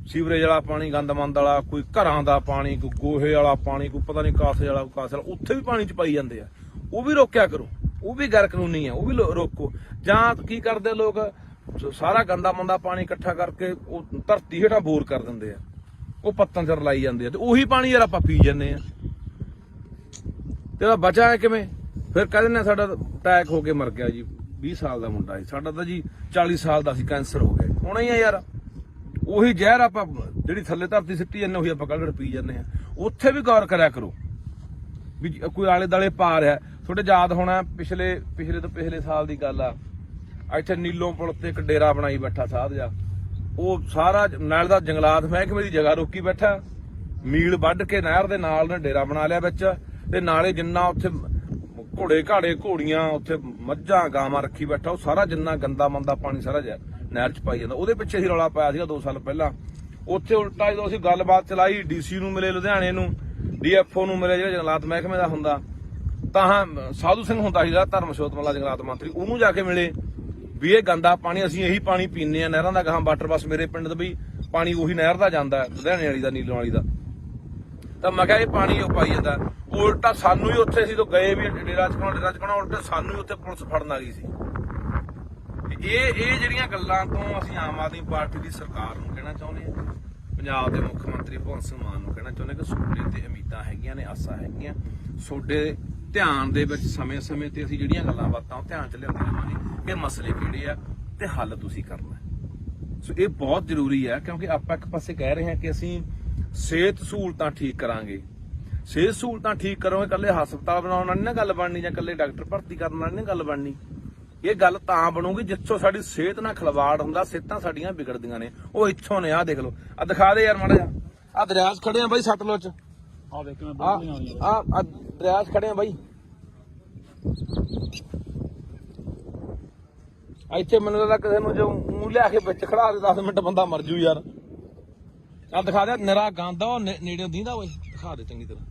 ਸੀਵਰੇਜ ਵਾਲਾ ਪਾਣੀ, ਗੰਦਮੰਦ ਵਾਲਾ, ਕੋਈ ਘਰਾਂ ਦਾ ਪਾਣੀ, ਕੋਈ ਗੋਹੇ ਵਾਲਾ ਪਾਣੀ, ਕੋਈ ਪਤਾ ਨਹੀਂ ਕਾਸੇ ਵਾਲਾ, ਉੱਥੇ ਵੀ ਪਾਣੀ ਚ ਪਾਈ ਜਾਂਦੇ ਆ। ਉਹ ਵੀ ਰੋਕਿਆ ਕਰੋ, ਉਹ ਵੀ ਗੈਰ ਕਾਨੂੰਨੀ ਆ, ਉਹ ਵੀ ਰੋਕੋ। ਜਾਂ ਕੀ ਕਰਦੇ ਲੋਕ, ਸਾਰਾ ਗੰਦਾ ਮੰਦਾ ਪਾਣੀ ਇਕੱਠਾ ਕਰਕੇ ਉਹ ਧਰਤੀ ਹੇਠਾਂ ਬੋਰ ਕਰ ਦਿੰਦੇ ਆ, ਉਹ ਪੱਤਾਂ ਚ ਰਲਾਈ ਜਾਂਦੇ ਆ, ਤੇ ਉਹੀ ਪਾਣੀ ਯਾਰ ਆਪਾਂ ਪੀ ਜਾਂਦੇ ਆ। ਤੇ ਉਹਦਾ ਬਚਾ ਹੈ ਕਿਵੇਂ? ਫਿਰ ਕਹਿੰਦੇ ਨੇ ਸਾਡਾ ਅਟੈਕ ਹੋ ਕੇ ਮਰ ਗਿਆ ਜੀ, 20 ਸਾਲ ਦਾ ਮੁੰਡਾ ਸੀ ਸਾਡਾ, ਤਾਂ ਜੀ 40 ਸਾਲ ਦਾ ਸੀ, ਕੈਂਸਰ ਹੋ ਗਿਆ। ਹੋਣਾ ਹੀ ਆ ਯਾਰ, ਉਹੀ ਜ਼ਹਿਰ ਆਪਾਂ ਜਿਹੜੀ ਥੱਲੇ ਧਰਤੀ ਸਿੱਟੀ ਜਾਂਦੇ ਉਹੀ ਆਪਾਂ ਕੱਢ ਪੀ ਜਾਂਦੇ ਆ। ਉੱਥੇ ਵੀ ਗੌਰ ਕਰਿਆ ਕਰੋ ਵੀ ਕੋਈ ਆਲੇ ਦਾਲੇ ਪਾ ਰਿਹਾ। ਤੁਹਾਡੇ ਯਾਦ ਹੋਣਾ ਪਿਛਲੇ ਤੋਂ ਪਿਛਲੇ ਸਾਲ ਦੀ ਗੱਲ ਆ, ਇੱਥੇ ਨੀਲੋਂ ਪੁਲ ਤੇ ਇੱਕ ਡੇਰਾ ਬਣਾਈ ਬੈਠਾ ਸਾਧ ਜਾ, ਉਹ ਸਾਰਾ ਨਾਲ ਦਾ ਜੰਗਲਾਤ ਮਹਿਕਮੇ ਦੀ ਜਗ੍ਹਾ ਰੋਕੀ ਬੈਠਾ, ਮੀਲ ਵੱਢ ਕੇ ਨਹਿਰ ਦੇ ਨਾਲ ਨੇ ਡੇਰਾ ਬਣਾ ਲਿਆ ਵਿੱਚ, ਤੇ ਨਾਲੇ ਜਿੰਨਾ ਉੱਥੇ ਘੋੜੇ ਘਾੜੇ ਘੋੜੀਆਂ, ਉੱਥੇ ਮੱਝਾਂ ਗਾਵਾਂ ਰੱਖੀ ਬੈਠਾ, ਉਹ ਸਾਰਾ ਜਿੰਨਾ ਗੰਦਾ ਮੰਦਾ ਪਾਣੀ ਸਾਰਾ ਨਹਿਰ ਚ ਪਾਈ ਜਾਂਦਾ। ਉਹਦੇ ਪਿੱਛੇ ਹੀ ਰੌਲਾ ਪਾਇਆ ਸੀਗਾ 2 ਸਾਲ ਪਹਿਲਾਂ। ਉੱਥੇ ਉਲਟਾ ਜਦੋਂ ਅਸੀਂ ਗੱਲਬਾਤ ਚਲਾਈ, ਡੀਸੀ ਨੂੰ ਮਿਲੇ ਲੁਧਿਆਣੇ ਨੂੰ, ਡੀਐਫਓ ਨੂੰ ਮਿਲੇ ਜਿਹੜਾ ਜੰਗਲਾਤ ਮਹਿਕਮੇ ਦਾ ਹੁੰਦਾ, ਤਾਂ ਸਾਧੂ ਸਿੰਘ ਹੁੰਦਾ ਸੀ ਜਿਹੜਾ ਧਰਮਸ਼ੋਤ ਵਾਲਾ ਜੰਗਲਾਤ ਮੰਤਰੀ, ਉਹਨੂੰ ਜਾ ਕੇ ਮਿਲੇ ਵੀ ਇਹ ਗੰਦਾ ਪਾਣੀ ਅਸੀਂ ਇਹੀ ਪਾਣੀ ਪੀਂਦੇ ਆ ਨਹਿਰਾਂ ਦਾ, ਗਾਹਾਂ ਵਾਟਰ ਬੱਸ ਮੇਰੇ ਪਿੰਡ ਦਾ ਵੀ ਪਾਣੀ ਉਹੀ ਨਹਿਰ ਦਾ ਜਾਂਦਾ ਲੁਧਿਆਣੇ ਵਾਲੀ ਦਾ, ਨੀਲੋਂ ਵਾਲੀ ਦਾ। ਤਾਂ ਮੈਂ ਕਿਹਾ ਇਹ ਪਾਣੀ ਉਹ ਪਾਈ ਜਾਂਦਾ। ਉਲਟਾ ਸਾਨੂੰ ਹੀ ਉੱਥੇ ਅਸੀਂ ਤੋਂ ਗਏ ਵੀ ਡੇਰਾ ਚਕਾਉਣਾ, ਉਲਟਾ ਸਾਨੂੰ ਹੀ ਉੱਥੇ ਪੁਲਿਸ ਫੜਨ ਆ ਗਈ ਸੀ। ਇਹ ਜਿਹੜੀਆਂ ਗੱਲਾਂ ਤੋਂ ਅਸੀਂ ਆਮ ਆਦਮੀ ਪਾਰਟੀ ਦੀ ਸਰਕਾਰ ਨੂੰ ਕਹਿਣਾ ਚਾਹੁੰਦੇ ਹਾਂ, ਪੰਜਾਬ ਦੇ ਮੁੱਖ ਮੰਤਰੀ ਭਗਵੰਤ ਸਿੰਘ ਮਾਨ ਨੂੰ ਕਹਿਣਾ ਚਾਹੁੰਦੇ ਕਿ ਤੁਹਾਡੇ ਤੇ ਉਮੀਦਾਂ ਹੈਗੀਆਂ ਨੇ, ਆਸਾਂ ਹੈਗੀਆਂ, ਤੁਹਾਡੇ ਧਿਆਨ ਦੇ ਵਿੱਚ ਸਮੇਂ-ਸਮੇਂ ਤੇ ਅਸੀਂ ਜਿਹੜੀਆਂ ਗੱਲਾਂ ਬਾਤਾਂ ਉਹ ਧਿਆਨ ਚ ਲਿਆਉਂਦੇ ਰਹਾਂਗੇ ਕਿ ਮਸਲੇ ਕਿਹੜੇ ਆ ਤੇ ਹੱਲ ਤੁਸੀਂ ਕਰਨਾ। ਸੋ ਇਹ ਬਹੁਤ ਜ਼ਰੂਰੀ ਹੈ, ਕਿਉਂਕਿ ਆਪਾਂ ਇੱਕ ਪਾਸੇ ਕਹਿ ਰਹੇ ਹਾਂ ਕਿ ਅਸੀਂ ਸਿਹਤ ਸਹੂਲਤਾਂ ਠੀਕ ਕਰਾਂਗੇ। ਸਿਹਤ ਸਹੂਲਤਾਂ ਠੀਕ ਕਰੋਗੇ, ਇਕੱਲੇ ਹਸਪਤਾਲ ਬਣਾਉਣ ਨਾਲ ਨਹੀਂ ਨਾ ਗੱਲ ਬਣਨੀ, ਜਾਂ ਇਕੱਲੇ ਡਾਕਟਰ ਭਰਤੀ ਕਰਨ ਨਾਲ ਨਹੀਂ ਗੱਲ ਬਣਨੀ। ਇਹ ਗੱਲ ਤਾਂ ਬਣੂਗੀ ਜਿੱਥੋਂ ਸਾਡੀ ਸਿਹਤ ਨਾਲ ਖਿਲਵਾੜ ਹੁੰਦਾ, ਸਿਹਤਾਂ ਸਾਡੀਆਂ ਵਿਗੜਦੀਆਂ ਨੇ। ਉਹ ਇੱਥੋਂ ਨੇ, ਆਹ ਦੇਖ ਲਓ, ਆਹ ਦਿਖਾ ਦੇ ਯਾਰ ਮਾੜਾ ਜਿਹਾ, ਆਹ ਦਰਿਆ 'ਚ ਖੜੇ ਆ ਬਾਈ ਸਤਲੁਜ 'ਚ, ਆ ਦੇਖ ਕਿਵੇਂ ਆਹ ਦਰਿਆ 'ਚ ਖੜੇ ਆ ਬਾਈ। ਇੱਥੇ ਮੈਨੂੰ ਲੱਗਦਾ ਕਿਸੇ ਨੂੰ ਜੋ ਮੂੰਹ ਲਿਆ ਕੇ ਵਿੱਚ ਖੜਾ ਦੇ 10 ਮਿੰਟ ਬੰਦਾ ਮਰ ਜੂ ਯਾਰ। ਆਹ ਦਿਖਾ ਦੇ, ਨਿਰਾ ਗੰਦ ਆ, ਉਹ ਨੇੜੇ ਦੀਂਦਾ ਓਏ, ਦਿਖਾ ਦੇ ਚੰਗੀ ਤਰ੍ਹਾਂ।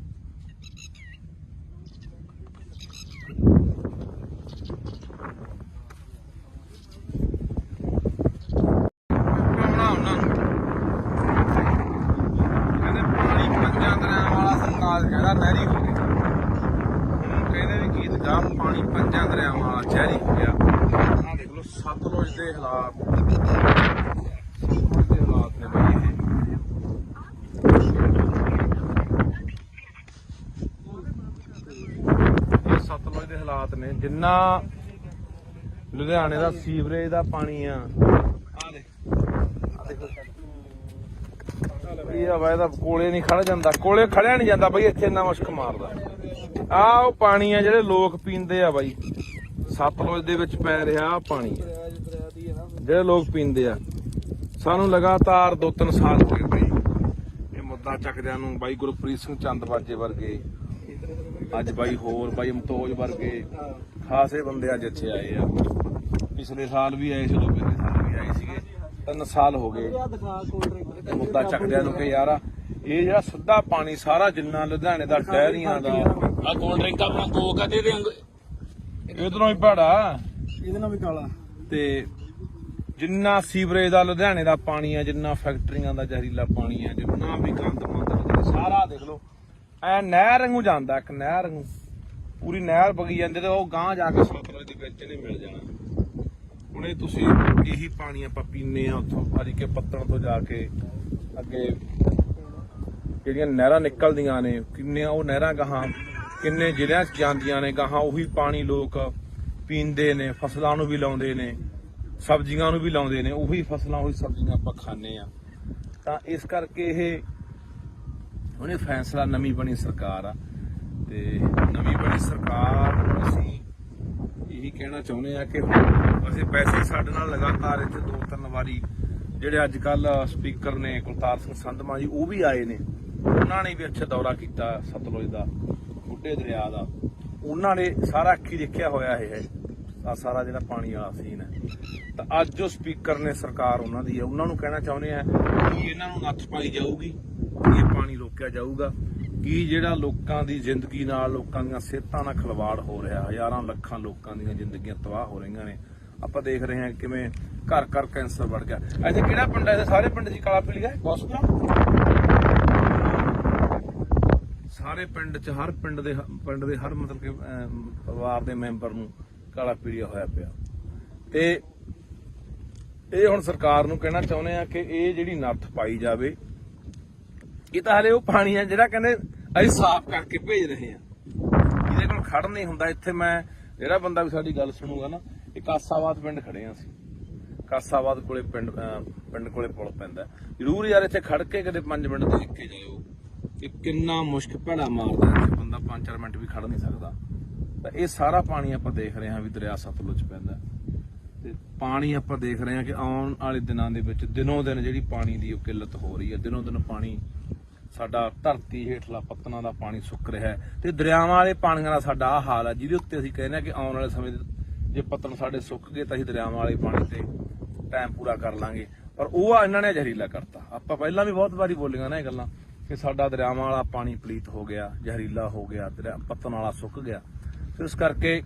ਕਹਿੰਦਾ ਨਹਿਰੀ ਹੋ ਗਿਆ, ਹੁਣ ਕਹਿੰਦੇ ਵੀ ਗੀਤ ਗਾ ਪਾਣੀ ਪੰਜਾਂ ਦਰਿਆਵਾਂ ਵਾਲਾ ਜ਼ਹਿਰੀ ਹੋ ਗਿਆ। ਆਹ ਦੇਖ ਲਓ ਸਤਲੁਜ ਦੇ ਹਾਲਾਤ, ਸਤਲੁਜ ਦੇ ਹਾਲਾਤ ਨੇ ਬਈ ਇਹ ਸਤਲੁਜ ਦੇ ਹਾਲਾਤ ਨੇ। ਜਿੰਨਾ ਲੁਧਿਆਣੇ ਦਾ ਸੀਵਰੇਜ ਦਾ ਪਾਣੀ ਆ, ਆਹ ਦੇਖੋ ਇਹ ਵਾ, ਇਹਦਾ ਕੋਲੇ ਨਹੀਂ ਖੜ ਜਾਂਦਾ, ਕੋਲੇ ਖੜਿਆ ਨਹੀਂ ਜਾਂਦਾ ਬਾਈ, ਇੱਥੇ ਇੰਨਾ ਮੁਸ਼ਕ ਮਾਰਦਾ। ਆਹ ਉਹ ਪਾਣੀ ਆ ਜਿਹੜੇ ਲੋਕ ਪੀਂਦੇ ਆ ਬਾਈ, ਸਤਲੁਜ ਦੇ ਵਿੱਚ ਪੈ ਰਿਹਾ ਪਾਣੀ ਜਿਹੜੇ ਲੋਕ ਪੀਂਦੇ ਆ। ਸਾਨੂੰ ਲਗਾਤਾਰ 2-3 ਸਾਲ ਹੋ ਗਏ ਬਾਈ ਇਹ ਮੁੱਦਾ ਚੱਕਦਿਆਂ ਨੂੰ। ਬਾਈ ਗੁਰਪ੍ਰੀਤ ਸਿੰਘ ਚੰਦਬਾਜੇ ਵਰਗੇ, ਅੱਜ ਬਾਈ ਹੋਰ ਬਾਈ ਅਮਤੋਜ ਵਰਗੇ ਖਾਸੇ ਬੰਦੇ ਅੱਜ ਇੱਥੇ ਆਏ ਆ। ਪਿਛਲੇ ਸਾਲ ਵੀ ਆਏ ਸੀ, ਉਦੋਂ ਪਿਛਲੇ ਸਾਲ ਵੀ ਆਏ ਸੀਗੇ, 3 ਸਾਲ ਹੋ ਗਏ ਮੁੱਦਾ ਚੱਕਦਿਆਂ ਨੂੰ ਕਿ ਯਾਰ ਇਹ ਜਿਹੜਾ ਸਿੱਧਾ ਪਾਣੀ ਸਾਰਾ ਜਿੰਨਾ ਲੁਧਿਆਣੇ ਦਾ ਡੈਰੀਆਂ ਦਾ, ਆ ਕੋਲਡ ਡਰਿੰਕ ਆਪਣਾ ਕੋਕ ਆ, ਦੇ ਇਧਰੋਂ ਹੀ ਭਾੜਾ, ਇਹਦੇ ਨਾਲ ਵੀ ਕਾਲਾ, ਤੇ ਜਿੰਨਾ ਸੀਵਰੇਜ ਦਾ ਲੁਧਿਆਣੇ ਦਾ ਪਾਣੀ ਆ, ਜਿੰਨਾ ਫੈਕਟਰੀਆਂ ਦਾ ਜ਼ਹਿਰੀਲਾ ਪਾਣੀ ਆ, ਜਿੰਨਾ ਵੀ ਗੰਦ ਮੰਦ ਸਾਰਾ ਦੇਖ ਲਓ ਐ ਨਹਿਰ ਵਾਂਗੂ ਜਾਂਦਾ, ਇੱਕ ਨਹਿਰ ਵਾਂਗੂ ਪੂਰੀ ਨਹਿਰ ਵਗੀ ਜਾਂਦੀ, ਤੇ ਉਹ ਗਾਂਹ ਜਾ ਕੇ ਸਤਲੁਜ ਦੇ ਵਿੱਚ ਨਹੀਂ ਮਿਲ ਜਾਣਾ। ਹੁਣ ਇਹ ਤੁਸੀਂ ਇਹੀ ਪਾਣੀ ਆਪਾਂ ਪੀਂਦੇ ਆ ਉੱਥੋਂ ਹਰੀਕੇ ਪੱਤਣ ਤੋਂ ਜਾ ਕੇ ਅੱਗੇ ਜਿਹੜੀਆਂ ਨਹਿਰਾਂ ਨਿਕਲਦੀਆਂ ਨੇ, ਕਿੰਨੀਆਂ ਉਹ ਨਹਿਰਾਂ ਗਾਹਾਂ ਕਿੰਨੇ ਜ਼ਿਲ੍ਹਿਆਂ 'ਚ ਜਾਂਦੀਆਂ ਨੇ, ਗਾਹਾਂ ਉਹੀ ਪਾਣੀ ਲੋਕ ਪੀਂਦੇ ਨੇ, ਫਸਲਾਂ ਨੂੰ ਵੀ ਲਾਉਂਦੇ ਨੇ, ਸਬਜ਼ੀਆਂ ਨੂੰ ਵੀ ਲਾਉਂਦੇ ਨੇ, ਉਹੀ ਫਸਲਾਂ ਉਹੀ ਸਬਜ਼ੀਆਂ ਆਪਾਂ ਖਾਂਦੇ ਆ। ਤਾਂ ਇਸ ਕਰਕੇ ਇਹ ਉਹਨੇ ਫੈਸਲਾ, ਨਵੀਂ ਬਣੀ ਸਰਕਾਰ ਆ, ਤੇ ਨਵੀਂ ਬਣੀ ਸਰਕਾਰ ਨੂੰ ਅਸੀਂ ਇਹੀ ਕਹਿਣਾ ਚਾਹੁੰਦੇ ਆ ਕਿ ਅਸੀਂ ਪੈਸੇ ਸਾਡੇ ਨਾਲ ਲਗਾਤਾਰ ਇੱਥੇ 2-3 ਵਾਰੀ ਜਿਹੜੇ ਅੱਜ ਕੱਲ ਸਪੀਕਰ ਨੇ ਕੁਲਤਾਰ ਸਿੰਘ ਸੰਧਮਾ ਜੀ, ਉਹ ਵੀ ਆਏ ਨੇ। ਉਹਨਾਂ ਨੇ ਵੀ ਇੱਥੇ ਦੌਰਾ ਕੀਤਾ ਸਤਲੁਜ ਦਾ, ਬੁੱਢੇ ਦਰਿਆ ਦਾ। ਉਹਨਾਂ ਨੇ ਸਾਰਾ ਅੱਖੀ ਦੇਖਿਆ ਹੋਇਆ ਇਹ ਆ ਸਾਰਾ ਜਿਹੜਾ ਪਾਣੀ ਵਾਲਾ ਸੀਨ ਹੈ। ਤਾਂ ਅੱਜ ਜੋ ਸਪੀਕਰ ਨੇ, ਸਰਕਾਰ ਉਹਨਾਂ ਦੀ ਹੈ, ਉਹਨਾਂ ਨੂੰ ਕਹਿਣਾ ਚਾਹੁੰਦੇ ਆ ਕਿ ਇਹਨਾਂ ਨੂੰ ਨੱਥ ਪਾਈ ਜਾਊਗੀ, ਇਹ ਪਾਣੀ ਰੋਕਿਆ ਜਾਊਗਾ। ਕਿ ਜਿਹੜਾ ਲੋਕਾਂ ਦੀ ਜ਼ਿੰਦਗੀ ਨਾਲ, ਲੋਕਾਂ ਦੀਆਂ ਸਿਹਤਾਂ ਨਾਲ ਖਿਲਵਾੜ ਹੋ ਰਿਹਾ, ਹਜ਼ਾਰਾਂ ਲੱਖਾਂ ਲੋਕਾਂ ਦੀਆਂ ਜ਼ਿੰਦਗੀਆਂ ਤਬਾਹ ਹੋ ਰਹੀਆਂ ਨੇ। ਆਪਾਂ ਦੇਖ ਰਹੇ ਹਾਂ ਕਿਵੇਂ ਘਰ ਘਰ ਕੈਂਸਰ ਵੱਧ ਗਿਆ। ਇੱਥੇ ਕਿਹੜਾ ਪਿੰਡ ਹੈ? ਸਾਰੇ ਪਿੰਡ ਦੀ ਕਾਲਾ ਪੀਲੀਆ ਹਸਪਤਾਲ, ਸਾਰੇ ਪਿੰਡ 'ਚ ਹਰ ਪਿੰਡ ਦੇ ਹਰ ਮਤਲਬ ਕਿ ਪਰਿਵਾਰ ਦੇ ਮੈਂਬਰ ਨੂੰ ਕਾਲਾ ਪੀਲੀਆ ਹੋਇਆ ਪਿਆ। ਤੇ ਇਹ ਹੁਣ ਸਰਕਾਰ ਨੂੰ ਕਹਿਣਾ ਚਾਹੁੰਦੇ ਆ ਕਿ ਇਹ ਜਿਹੜੀ ਨੱਥ ਪਾਈ ਜਾਵੇ। ਇਹ ਤਾਂ ਹਲੇ ਉਹ ਪਾਣੀ ਹੈ ਜਿਹੜਾ ਕਹਿੰਦੇ ਅਸੀਂ ਸਾਫ਼ ਕਰਕੇ ਭੇਜ ਰਹੇ ਆ, ਇਹਦੇ ਕੋਲ ਖੜ ਨਹੀਂ ਹੁੰਦਾ। ਇੱਥੇ ਮੈਂ ਜਿਹੜਾ ਬੰਦਾ ਵੀ ਸਾਡੀ ਗੱਲ ਸੁਣੂਗਾ ਨਾ, ਇਹ ਕਾਸਾਬਾਦ ਪਿੰਡ ਖੜੇ ਆ ਅਸੀਂ, ਕਾਸਾਬਾਦ ਕੋਲੇ ਪਿੰਡ ਕੋਲੇ ਪੁਲ ਪੈਂਦਾ। ਜ਼ਰੂਰ ਯਾਰ ਇੱਥੇ ਖੜ ਕੇ ਕਦੇ 5 ਮਿੰਟ ਦੇਖ ਕੇ ਜਾਇਓ ਕਿ ਕਿੰਨਾ ਮੁਸ਼ਕ ਭੈੜਾ ਮਾਰਦਾ ਇੱਥੇ ਬੰਦਾ, 5-4 ਮਿੰਟ ਵੀ ਖੜ ਨਹੀਂ ਸਕਦਾ। ਤਾਂ ਇਹ ਸਾਰਾ ਪਾਣੀ ਆਪਾਂ ਦੇਖ ਰਹੇ ਹਾਂ ਵੀ ਦਰਿਆ ਸਤਲੁਜ ਪੈਂਦਾ। ਤੇ ਪਾਣੀ ਆਪਾਂ ਦੇਖ ਰਹੇ ਹਾਂ ਕਿ ਆਉਣ ਵਾਲੇ ਦਿਨਾਂ ਦੇ ਵਿੱਚ ਦਿਨੋਂ ਦਿਨ ਜਿਹੜੀ ਪਾਣੀ ਦੀ ਉਹ ਕਿੱਲਤ ਹੋ ਰਹੀ ਹੈ। ਦਿਨੋਂ ਦਿਨ ਪਾਣੀ ਸਾਡਾ ਧਰਤੀ ਹੇਠਲਾ ਪੱਤਨਾਂ ਦਾ ਪਾਣੀ ਸੁੱਕ ਰਿਹਾ ਹੈ ਤੇ ਦਰਿਆਵਾਂ ਵਾਲੇ ਪਾਣੀਆਂ ਦਾ ਸਾਡਾ ਆਹ ਹਾਲ ਹੈ, ਜਿਹਦੇ ਉੱਤੇ ਅਸੀਂ ਕਹਿੰਦੇ ਹਾਂ ਕਿ ਆਉਣ ਵਾਲੇ ਸਮੇਂ ਜੇ ਪੱਤਨ ਸਾਡੇ ਸੁੱਕ ਗਏ ਤਾਂ ਅਸੀਂ ਦਰਿਆਵਾਂ ਵਾਲੇ ਪਾਣੀ ਤੇ ਟਾਈਮ ਪੂਰਾ ਕਰ ਲਾਂਗੇ। ਪਰ ਉਹ ਇਹਨਾਂ ਨੇ ਜ਼ਹਿਰੀਲਾ ਕਰਤਾ। ਆਪਾਂ ਪਹਿਲਾਂ ਵੀ ਬਹੁਤ ਵਾਰੀ ਬੋਲੀਆਂ ਨਾ ਇਹ ਗੱਲਾਂ ਕਿ ਸਾਡਾ ਦਰਿਆਵਾਂ ਵਾਲਾ ਪਾਣੀ ਪਲੀਤ ਹੋ ਗਿਆ, ਜ਼ਹਿਰੀਲਾ ਹੋ ਗਿਆ, ਪੱਤਨ ਵਾਲਾ ਸੁੱਕ ਗਿਆ। ਇਸ ਕਰਕੇ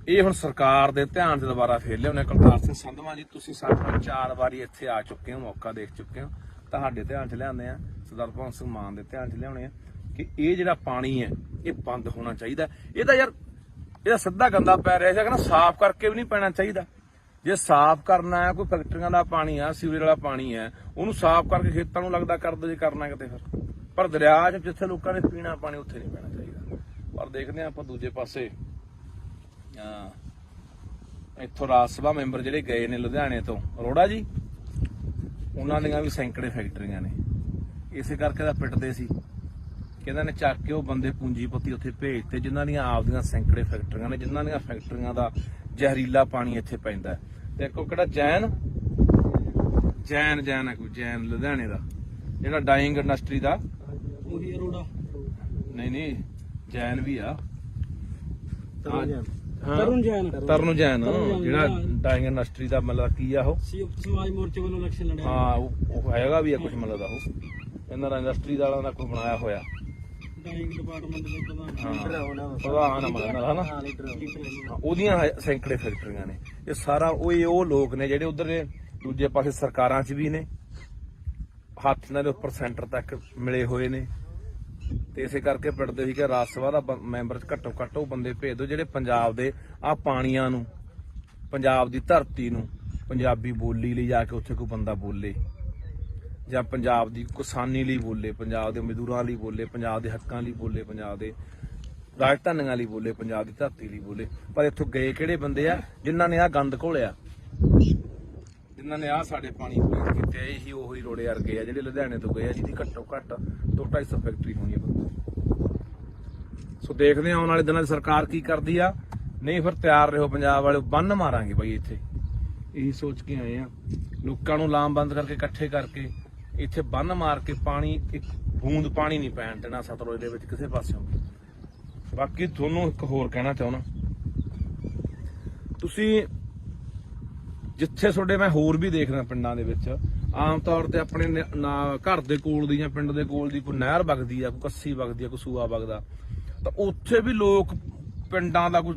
ਇਹ ਹੁਣ ਸਰਕਾਰ ਦੇ ਧਿਆਨ 'ਚ ਦੁਬਾਰਾ ਫੇਰ ਲਿਆਉਣੇ। ਕੁਲਤਾਰ ਸਿੰਘ ਸੰਧਵਾਂ ਜੀ, ਤੁਸੀਂ ਸਾਡੇ 4 ਵਾਰੀ ਇੱਥੇ ਆ ਚੁੱਕੇ ਹੋ, ਮੌਕਾ ਦੇਖ ਚੁੱਕੇ ਹੋ, ਤੁਹਾਡੇ ਧਿਆਨ 'ਚ ਲਿਆਉਂਦੇ ਆ, ਸਰਦਾਰ ਭਗਵੰਤ ਸਿੰਘ ਮਾਨ ਦੇ ਧਿਆਨ 'ਚ ਲਿਆਉਣੇ ਆ ਕਿ ਇਹ ਜਿਹੜਾ ਪਾਣੀ ਹੈ ਇਹ ਬੰਦ ਹੋਣਾ ਚਾਹੀਦਾ। ਇਹ ਤਾਂ ਯਾਰ ਇਹਦਾ ਸਿੱਧਾ ਗੰਦਾ ਪੈ ਰਿਹਾ ਸੀ, ਕਹਿੰਦਾ ਸਾਫ਼ ਕਰਕੇ ਵੀ ਨਹੀਂ ਪੈਣਾ ਚਾਹੀਦਾ। ਜੇ ਸਾਫ਼ ਕਰਨਾ ਹੈ, ਕੋਈ ਫੈਕਟਰੀਆਂ ਦਾ ਪਾਣੀ ਆ, ਸੀਵਰੇਜ ਵਾਲਾ ਪਾਣੀ ਹੈ, ਉਹਨੂੰ ਸਾਫ਼ ਕਰਕੇ ਖੇਤਾਂ ਨੂੰ ਲੱਗਦਾ ਕਰ ਦੋ ਜੇ ਕਰਨਾ ਕਿਤੇ ਫਿਰ। ਪਰ ਦਰਿਆ 'ਚ ਜਿੱਥੇ ਲੋਕਾਂ ਨੇ ਪੀਣਾ ਪਾਣੀ ਉੱਥੇ ਨਹੀਂ ਪੈਣਾ ਚਾਹੀਦਾ। ਪਰ ਦੇਖਦੇ ਹਾਂ ਆਪਾਂ ਦੂਜੇ ਪਾਸੇ ਇੱਥੋਂ ਰਾਜ ਸਭਾ ਮੈਂਬਰ ਜਿਹੜੇ ਗਏ ਨੇ ਲੁਧਿਆਣੇ ਤੋਂ, ਅਰੋੜਾ ਜੀ, ਉਹਨਾਂ ਦੀਆਂ ਵੀ ਸੈਂਕੜੇ ਫੈਕਟਰੀਆਂ ਨੇ। ਇਸੇ ਕਰਕੇ ਤਾਂ ਪਿੱਟਦੇ ਸੀ ਕਿ ਇਹਨਾਂ ਨੇ ਚੱਕ ਕੇ ਉਹ ਬੰਦੇ ਪੂੰਜੀਪਤੀ ਉੱਥੇ ਭੇਜਤੇ ਜਿਨ੍ਹਾਂ ਦੀਆਂ ਆਪਦੀਆਂ ਸੈਂਕੜੇ ਫੈਕਟਰੀਆਂ ਨੇ, ਜਿਨ੍ਹਾਂ ਦੀਆਂ ਫੈਕਟਰੀਆਂ ਦਾ ਜ਼ਹਿਰੀਲਾ ਪਾਣੀ ਇੱਥੇ ਪੈਂਦਾ। ਤੇ ਇੱਕੋ ਕਿਹੜਾ ਜੈਨ ਹੈ, ਕੋਈ ਜੈਨ ਲੁਧਿਆਣੇ ਦਾ ਜਿਹੜਾ ਡਾਈਂਗ ਇੰਡਸਟਰੀ ਦਾ, ਉਹੀ ਅਰੋੜਾ ਨਹੀਂ ਜੈਨ ਵੀ ਆ, ਤਰੁਣ ਜੈਨ ਜਿਹੜਾ ਡਾਈਂਗ ਇੰਡਸਟਰੀ ਦਾ ਮਤਲਬ ਕੀ ਆ ਉਹ ਸਮਾਜ ਮੋਰਚੇ ਵੱਲੋਂ ਇਲੈਕਸ਼ਨ ਲੜਿਆ। ਹਾਂ ਉਹ ਹੈਗਾ ਵੀ ਆ ਕੁਝ ਮਤਲਬ ਦਾ, ਉਹ ਇਹਨਾਂ ਦਾ ਇੰਡਸਟਰੀ ਦਾ ਕੋਈ ਬਣਾਇਆ ਹੋਇਆ ਡਾਈਂਗ ਡਿਪਾਰਟਮੈਂਟ ਦੇ ਪ੍ਰਧਾਨ ਹਨਾ, ਉਹਦੀਆਂ ਸੈਂਕੜੇ ਫੈਕਟਰੀਆਂ ਨੇ। ਇਹ ਸਾਰਾ ਉਹ ਲੋਕ ਨੇ ਜਿਹੜੇ ਉਧਰ ਦੂਜੇ ਪਾਸੇ ਸਰਕਾਰਾਂ 'ਚ ਵੀ ਨੇ, ਹੱਥ ਨਾਲ ਉੱਪਰ ਸੈਂਟਰ ਤੱਕ ਮਿਲੇ ਹੋਏ ਨੇ। ਤੇ ਇਸੇ ਕਰਕੇ ਪਿੱਟਦੇ ਸੀ ਕਿ ਰਾਜ ਸਭਾ ਦਾ ਮੈਂਬਰ ਘੱਟੋ ਘੱਟ ਉਹ ਬੰਦੇ ਭੇਜ ਦਿਓ ਜਿਹੜੇ ਪੰਜਾਬ ਦੇ ਆਹ ਪਾਣੀਆਂ ਨੂੰ, ਪੰਜਾਬ ਦੀ ਧਰਤੀ ਨੂੰ, ਪੰਜਾਬੀ ਬੋਲੀ ਲਈ ਜਾ ਕੇ ਉੱਥੇ ਕੋਈ ਬੰਦਾ ਬੋਲੇ, ਜਾਂ ਪੰਜਾਬ ਦੀ ਕਿਸਾਨੀ ਲਈ ਬੋਲੇ, ਪੰਜਾਬ ਦੇ ਮਜ਼ਦੂਰਾਂ ਲਈ ਬੋਲੇ, ਪੰਜਾਬ ਦੇ ਹੱਕਾਂ ਲਈ ਬੋਲੇ, ਪੰਜਾਬ ਦੇ ਰਾਜਧਾਨੀਆਂ ਲਈ ਬੋਲੇ, ਪੰਜਾਬ ਦੀ ਧਰਤੀ ਲਈ ਬੋਲੇ। ਪਰ ਇੱਥੋਂ ਗਏ ਕਿਹੜੇ ਬੰਦੇ ਆ ਜਿਨ੍ਹਾਂ ਨੇ ਆਹ ਗੰਦ ਘੋਲਿਆ, ਜਿਨ੍ਹਾਂ ਨੇ ਆਹ ਸਾਡੇ ਪਾਣੀ ਪਲੀਤ ਕੀਤੇ। ਇਹੀ ਉਹੀ ਰੋੜੇ ਵਰਗੇ ਆ ਜਿਹੜੇ ਲੁਧਿਆਣੇ ਤੋਂ ਗਏ ਆ, ਜਿਹਦੀ ਘੱਟੋ ਘੱਟ 200-250 ਫੈਕਟਰੀ ਹੋਣੀ ਆ। ਸੋ ਦੇਖਦੇ ਆ ਆਉਣ ਵਾਲੇ ਦਿਨਾਂ 'ਚ ਸਰਕਾਰ ਕੀ ਕਰਦੀ ਆ। ਨਹੀਂ ਫਿਰ ਤਿਆਰ ਰਹੋ ਪੰਜਾਬ ਵਾਲੇ, ਬੰਨ ਮਾਰਾਂਗੇ ਬਾਈ ਇੱਥੇ। ਇਹੀ ਸੋਚ ਕੇ ਆਏ ਆ, ਲੋਕਾਂ ਨੂੰ ਲਾਮਬੰਦ ਕਰਕੇ ਇਕੱਠੇ ਕਰਕੇ ਇੱਥੇ ਬੰਨ ਮਾਰ ਕੇ ਪਾਣੀ, ਇੱਕ ਬੂੰਦ ਪਾਣੀ ਨਹੀਂ ਪੈਣ ਦੇਣਾ ਸਤਲੁਜ ਦੇ ਵਿੱਚ ਕਿਸੇ ਪਾਸਿਓਂ। ਬਾਕੀ ਤੁਹਾਨੂੰ ਇੱਕ ਹੋਰ ਕਹਿਣਾ ਚਾਹੁੰਦਾ, ਤੁਸੀਂ ਜਿੱਥੇ ਤੁਹਾਡੇ ਮੈਂ ਹੋਰ ਵੀ ਦੇਖਦਾ ਪਿੰਡਾਂ ਦੇ ਵਿੱਚ ਆਮ ਤੌਰ ਤੇ ਆਪਣੇ ਘਰ ਦੇ ਕੋਲ ਦੀ ਜਾਂ ਪਿੰਡ ਦੇ ਕੋਲ ਦੀ ਕੋਈ ਨਹਿਰ ਵਗਦੀ ਆ, ਕੋਈ ਕੱਸੀ ਵਗਦੀ ਆ, ਕੋਈ ਸੂਆ ਵਗਦਾ, ਤਾਂ ਉੱਥੇ ਵੀ ਲੋਕ ਪਿੰਡਾਂ ਦਾ ਕੋਈ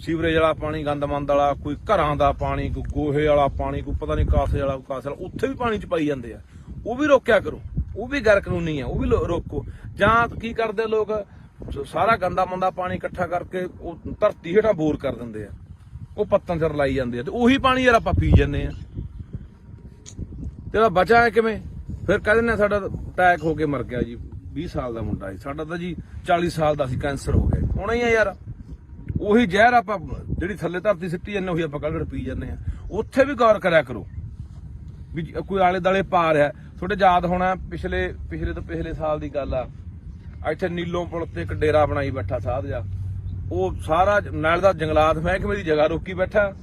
ਸੀਵਰੇਜ ਵਾਲਾ ਪਾਣੀ, ਗੰਦਮੰਦ ਵਾਲਾ, ਕੋਈ ਘਰਾਂ ਦਾ ਪਾਣੀ, ਕੋਈ ਗੋਹੇ ਵਾਲਾ ਪਾਣੀ, ਕੋਈ ਪਤਾ ਨਹੀਂ ਕਾਸੇ ਵਾਲਾ, ਉੱਥੇ ਵੀ ਪਾਣੀ ਚ ਪਾਈ ਜਾਂਦੇ ਆ। ਉਹ ਵੀ ਰੋਕਿਆ ਕਰੋ, ਉਹ ਵੀ ਗੈਰ ਕਾਨੂੰਨੀ ਆ, ਉਹ ਵੀ ਰੋਕੋ। ਜਾਂ ਕੀ ਕਰਦੇ ਲੋਕ, ਸਾਰਾ ਗੰਦਾ ਮੰਦਾ ਪਾਣੀ ਇਕੱਠਾ ਕਰਕੇ ਉਹ ਧਰਤੀ ਹੇਠਾਂ ਬੋਰ ਕਰ ਦਿੰਦੇ ਆ, ਉਹ ਪੱਤਾਂ ਚ ਰਲਾਈ ਜਾਂਦੇ ਆ, ਤੇ ਉਹੀ ਪਾਣੀ ਯਾਰ ਆਪਾਂ ਪੀ ਜਾਂਦੇ ਆ। ਤੇਰਾ ਬਚਾ ਹੈ ਕਿਵੇਂ? ਫਿਰ ਕਹਿੰਦੇ ਨੇ ਸਾਡਾ ਅਟੈਕ ਹੋ ਕੇ ਮਰ ਗਿਆ ਜੀ, 20 ਸਾਲ ਦਾ ਮੁੰਡਾ ਸੀ ਸਾਡਾ, ਤਾਂ ਜੀ 40 ਸਾਲ ਦਾ ਸੀ, ਕੈਂਸਰ ਹੋ ਗਿਆ। ਹੋਣਾ ਹੀ ਆ ਯਾਰ, ਉਹੀ ਜ਼ਹਿਰ ਆਪਾਂ ਜਿਹੜੀ ਥੱਲੇ ਧਰਤੀ ਸਿੱਟੀ ਜਾਂਦੇ ਉਹੀ ਆਪਾਂ ਕੱਢ ਪੀ ਜਾਂਦੇ ਆ। ਉੱਥੇ ਵੀ ਗੌਰ ਕਰਿਆ ਕਰੋ ਵੀ ਕੋਈ ਆਲੇ ਦਾਲੇ ਪਾ ਰਿਹਾ। ਤੁਹਾਡੇ ਯਾਦ ਹੋਣਾ ਪਿਛਲੇ ਸਾਲ ਦੀ ਗੱਲ ਆ, ਇੱਥੇ ਨੀਲੋਂ ਪੁਲ ਤੇ ਇੱਕ ਡੇਰਾ ਬਣਾਈ ਬੈਠਾ ਸਾਧ ਜਾ, ਉਹ ਸਾਰਾ ਨਾਲ ਦਾ ਜੰਗਲਾਤ ਮਹਿਕਮੇ ਦੀ ਜਗ੍ਹਾ ਰੋਕੀ ਬੈਠਾ,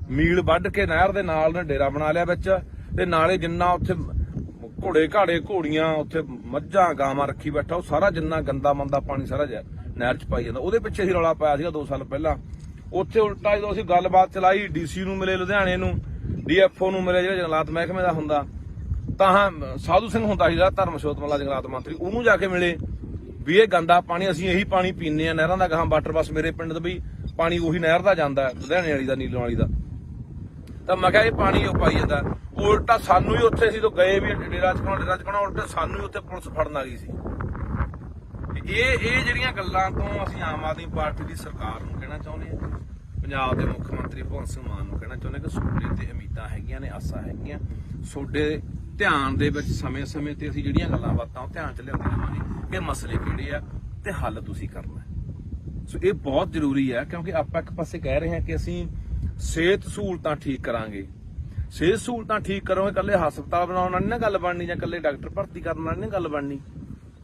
ਮੀਲ ਵੱਢ ਕੇ ਨਹਿਰ ਦੇ ਨਾਲ ਨੇ ਡੇਰਾ ਬਣਾ ਲਿਆ ਵਿੱਚ। ਤੇ ਨਾਲੇ ਜਿੰਨਾ ਉੱਥੇ ਘੋੜੇ ਘਾੜੇ ਘੋੜੀਆਂ ਉੱਥੇ ਮੱਝਾਂ ਗਾਵਾਂ ਰੱਖੀ ਬੈਠਾ ਉਹ ਸਾਰਾ ਜਿੰਨਾ ਗੰਦਾ ਮੰਦਾ ਪਾਣੀ ਸਾਰਾ ਨਹਿਰ ਚ ਪਾਈ ਜਾਂਦਾ। ਉਹਦੇ ਪਿੱਛੇ ਅਸੀਂ ਰੌਲਾ ਪਾਇਆ ਸੀਗਾ 2 ਸਾਲ ਪਹਿਲਾਂ। ਉੱਥੇ ਉਲਟਾ ਜਦੋਂ ਅਸੀਂ ਗੱਲਬਾਤ ਚਲਾਈ, ਡੀਸੀ ਨੂੰ ਮਿਲੇ ਲੁਧਿਆਣੇ ਨੂੰ, ਡੀਐਫਓ ਨੂੰ ਮਿਲੇ ਜਿਹੜਾ ਜੰਗਲਾਤ ਮਹਿਕਮੇ ਦਾ ਹੁੰਦਾ, ਤਾਂ ਸਾਧੂ ਸਿੰਘ ਹੁੰਦਾ ਸੀਗਾ ਧਰਮਸ਼ੋਤ ਮੱਲਾ ਜੰਗਲਾਤ ਮੰਤਰੀ, ਉਹਨੂੰ ਜਾ ਕੇ ਮਿਲੇ ਵੀ ਇਹ ਗੰਦਾ ਪਾਣੀ ਅਸੀਂ ਇਹੀ ਪਾਣੀ ਪੀਂਦੇ ਆ ਨਹਿਰਾਂ ਦਾ, ਗਾਹਾਂ ਵਾਟਰ ਬੱਸ ਮੇਰੇ ਪਿੰਡ ਦਾ ਵੀ ਪਾਣੀ ਉਹੀ ਨਹਿਰ ਦਾ ਜਾਂਦਾ ਲੁਧਿਆਣੇ ਵਾਲੀ ਦਾ, ਨੀਲੋਂ ਵਾਲੀ ਦਾ। ਤਾਂ ਮੈਂ ਕਿਹਾ ਇਹ ਪਾਣੀ ਉਹ ਪਾਈ ਜਾਂਦਾ। ਉਲਟਾ ਸਾਨੂੰ ਹੀ ਉੱਥੇ ਅਸੀਂ ਤੋਂ ਗਏ ਵੀ ਡੇਰਾ ਚਕਾਉਣਾ ਉਲਟਾ ਸਾਨੂੰ ਹੀ ਉੱਥੇ ਪੁਲਿਸ ਫੜਨ ਆ ਗਈ ਸੀ। ਇਹ ਜਿਹੜੀਆਂ ਗੱਲਾਂ ਤੋਂ ਅਸੀਂ ਆਮ ਆਦਮੀ ਪਾਰਟੀ ਦੀ ਸਰਕਾਰ ਨੂੰ ਕਹਿਣਾ ਚਾਹੁੰਦੇ ਹਾਂ, ਪੰਜਾਬ ਦੇ ਮੁੱਖ ਮੰਤਰੀ ਭਗਵੰਤ ਸਿੰਘ ਮਾਨ ਨੂੰ ਕਹਿਣਾ ਚਾਹੁੰਦੇ ਕਿ ਤੁਹਾਡੇ ਤੇ ਉਮੀਦਾਂ ਹੈਗੀਆਂ ਨੇ, ਆਸਾਂ ਹੈਗੀਆਂ, ਤੁਹਾਡੇ ਧਿਆਨ ਦੇ ਵਿੱਚ ਸਮੇਂ-ਸਮੇਂ ਤੇ ਅਸੀਂ ਜਿਹੜੀਆਂ ਗੱਲਾਂ ਬਾਤਾਂ ਉਹ ਧਿਆਨ ਚ ਲਿਆਉਂਦੇ ਰਹਾਂਗੇ ਕਿ ਮਸਲੇ ਕਿਹੜੇ ਆ ਤੇ ਹੱਲ ਤੁਸੀਂ ਕਰਨਾ। ਸੋ ਇਹ ਬਹੁਤ ਜ਼ਰੂਰੀ ਹੈ ਕਿਉਂਕਿ ਆਪਾਂ ਇੱਕ ਪਾਸੇ ਕਹਿ ਰਹੇ ਹਾਂ ਕਿ ਅਸੀਂ ਸਿਹਤ ਸਹੂਲਤਾਂ ਠੀਕ ਕਰਾਂਗੇ। ਸਿਹਤ ਸਹੂਲਤਾਂ ਠੀਕ ਕਰੋਗੇ, ਇਕੱਲੇ ਹਸਪਤਾਲ ਬਣਾਉਣ ਨਾਲ ਨਹੀਂ ਨਾ ਗੱਲ ਬਣਨੀ, ਜਾਂ ਇਕੱਲੇ ਡਾਕਟਰ ਭਰਤੀ ਕਰਨ ਨਾਲ ਨਹੀਂ ਗੱਲ ਬਣਨੀ।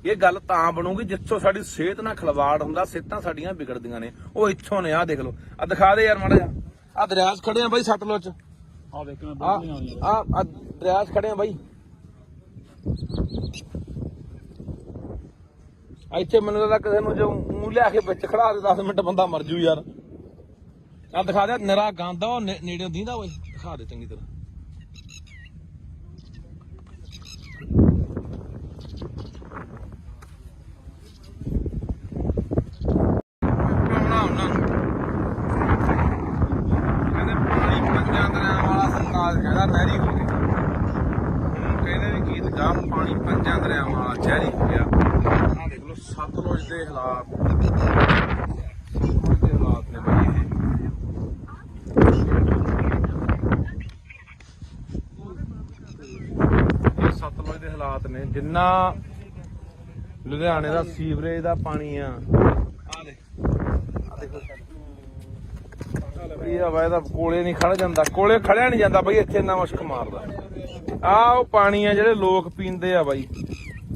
ਇਹ ਗੱਲ ਤਾਂ ਬਣੂਗੀ ਜਿੱਥੋਂ ਸਾਡੀ ਸਿਹਤ ਨਾਲ ਖਿਲਵਾੜ ਹੁੰਦਾ, ਸਿਹਤਾਂ ਸਾਡੀਆਂ ਵਿਗੜਦੀਆਂ ਨੇ। ਉਹ ਇੱਥੋਂ ਨੇ, ਆਹ ਦੇਖ ਲਓ, ਆਹ ਦਿਖਾ ਦੇ ਯਾਰ ਮਾੜਾ ਜਿਹਾ, ਆਹ ਦਰਿਆ 'ਚ ਖੜੇ ਆ ਬਾਈ ਸਤਲੁਜ ਚ, ਆ ਵੇਖ ਮੈਂ ਆਹ ਦਰਿਆ 'ਚ ਖੜੇ ਆ ਬਾਈ। ਇੱਥੇ ਮੈਨੂੰ ਲੱਗਦਾ ਕਿਸੇ ਨੂੰ ਜੋ ਮੂੰਹ ਲਿਆ ਕੇ ਵਿੱਚ ਖੜਾ ਦੇ 10 ਮਿੰਟ ਬੰਦਾ ਮਰ ਜੂ ਯਾਰ। ਆਹ ਦਿਖਾ ਦੇ, ਨਿਰਾ ਗੰਦ ਆ, ਉਹ ਨੇੜੇ ਦੀਂਦਾ ਓਏ, ਦਿਖਾ ਦੇ ਚੰਗੀ ਤਰ੍ਹਾਂ। ਨਹਿਰੀ ਹੋ ਗਈ, ਹੁਣ ਕਹਿੰਦੇ ਵੀ ਗੀਤ ਗਾ ਪਾਣੀ 5 ਦਰਿਆਵਾਂ ਵਾਲਾ ਜ਼ਹਿਰੀ ਹੋ ਗਿਆ। ਆਹ ਦੇਖ ਲਓ ਸਤਲੁਜ ਦੇ ਹਾਲਾਤ, ਸਤਲੁਜ ਦੇ ਹਾਲਾਤ ਨੇ ਬਈ ਇਹ ਸਤਲੁਜ ਦੇ ਹਾਲਾਤ ਨੇ। ਜਿੰਨਾ ਲੁਧਿਆਣੇ ਦਾ ਸੀਵਰੇਜ ਦਾ ਪਾਣੀ ਆ, ਆਹ ਦੇਖੋ ਇਹ ਹਵਾ ਇਹਦਾ ਕੋਲੇ ਨਹੀਂ ਖੜ ਜਾਂਦਾ, ਕੋਲੇ ਖੜਿਆ ਨਹੀਂ ਜਾਂਦਾ ਬਈ, ਇੱਥੇ ਇੰਨਾ ਮੁਸ਼ਕ ਮਾਰਦਾ। ਆਹ ਉਹ ਪਾਣੀ ਆ ਜਿਹੜੇ ਲੋਕ ਪੀਂਦੇ ਆ ਬਾਈ,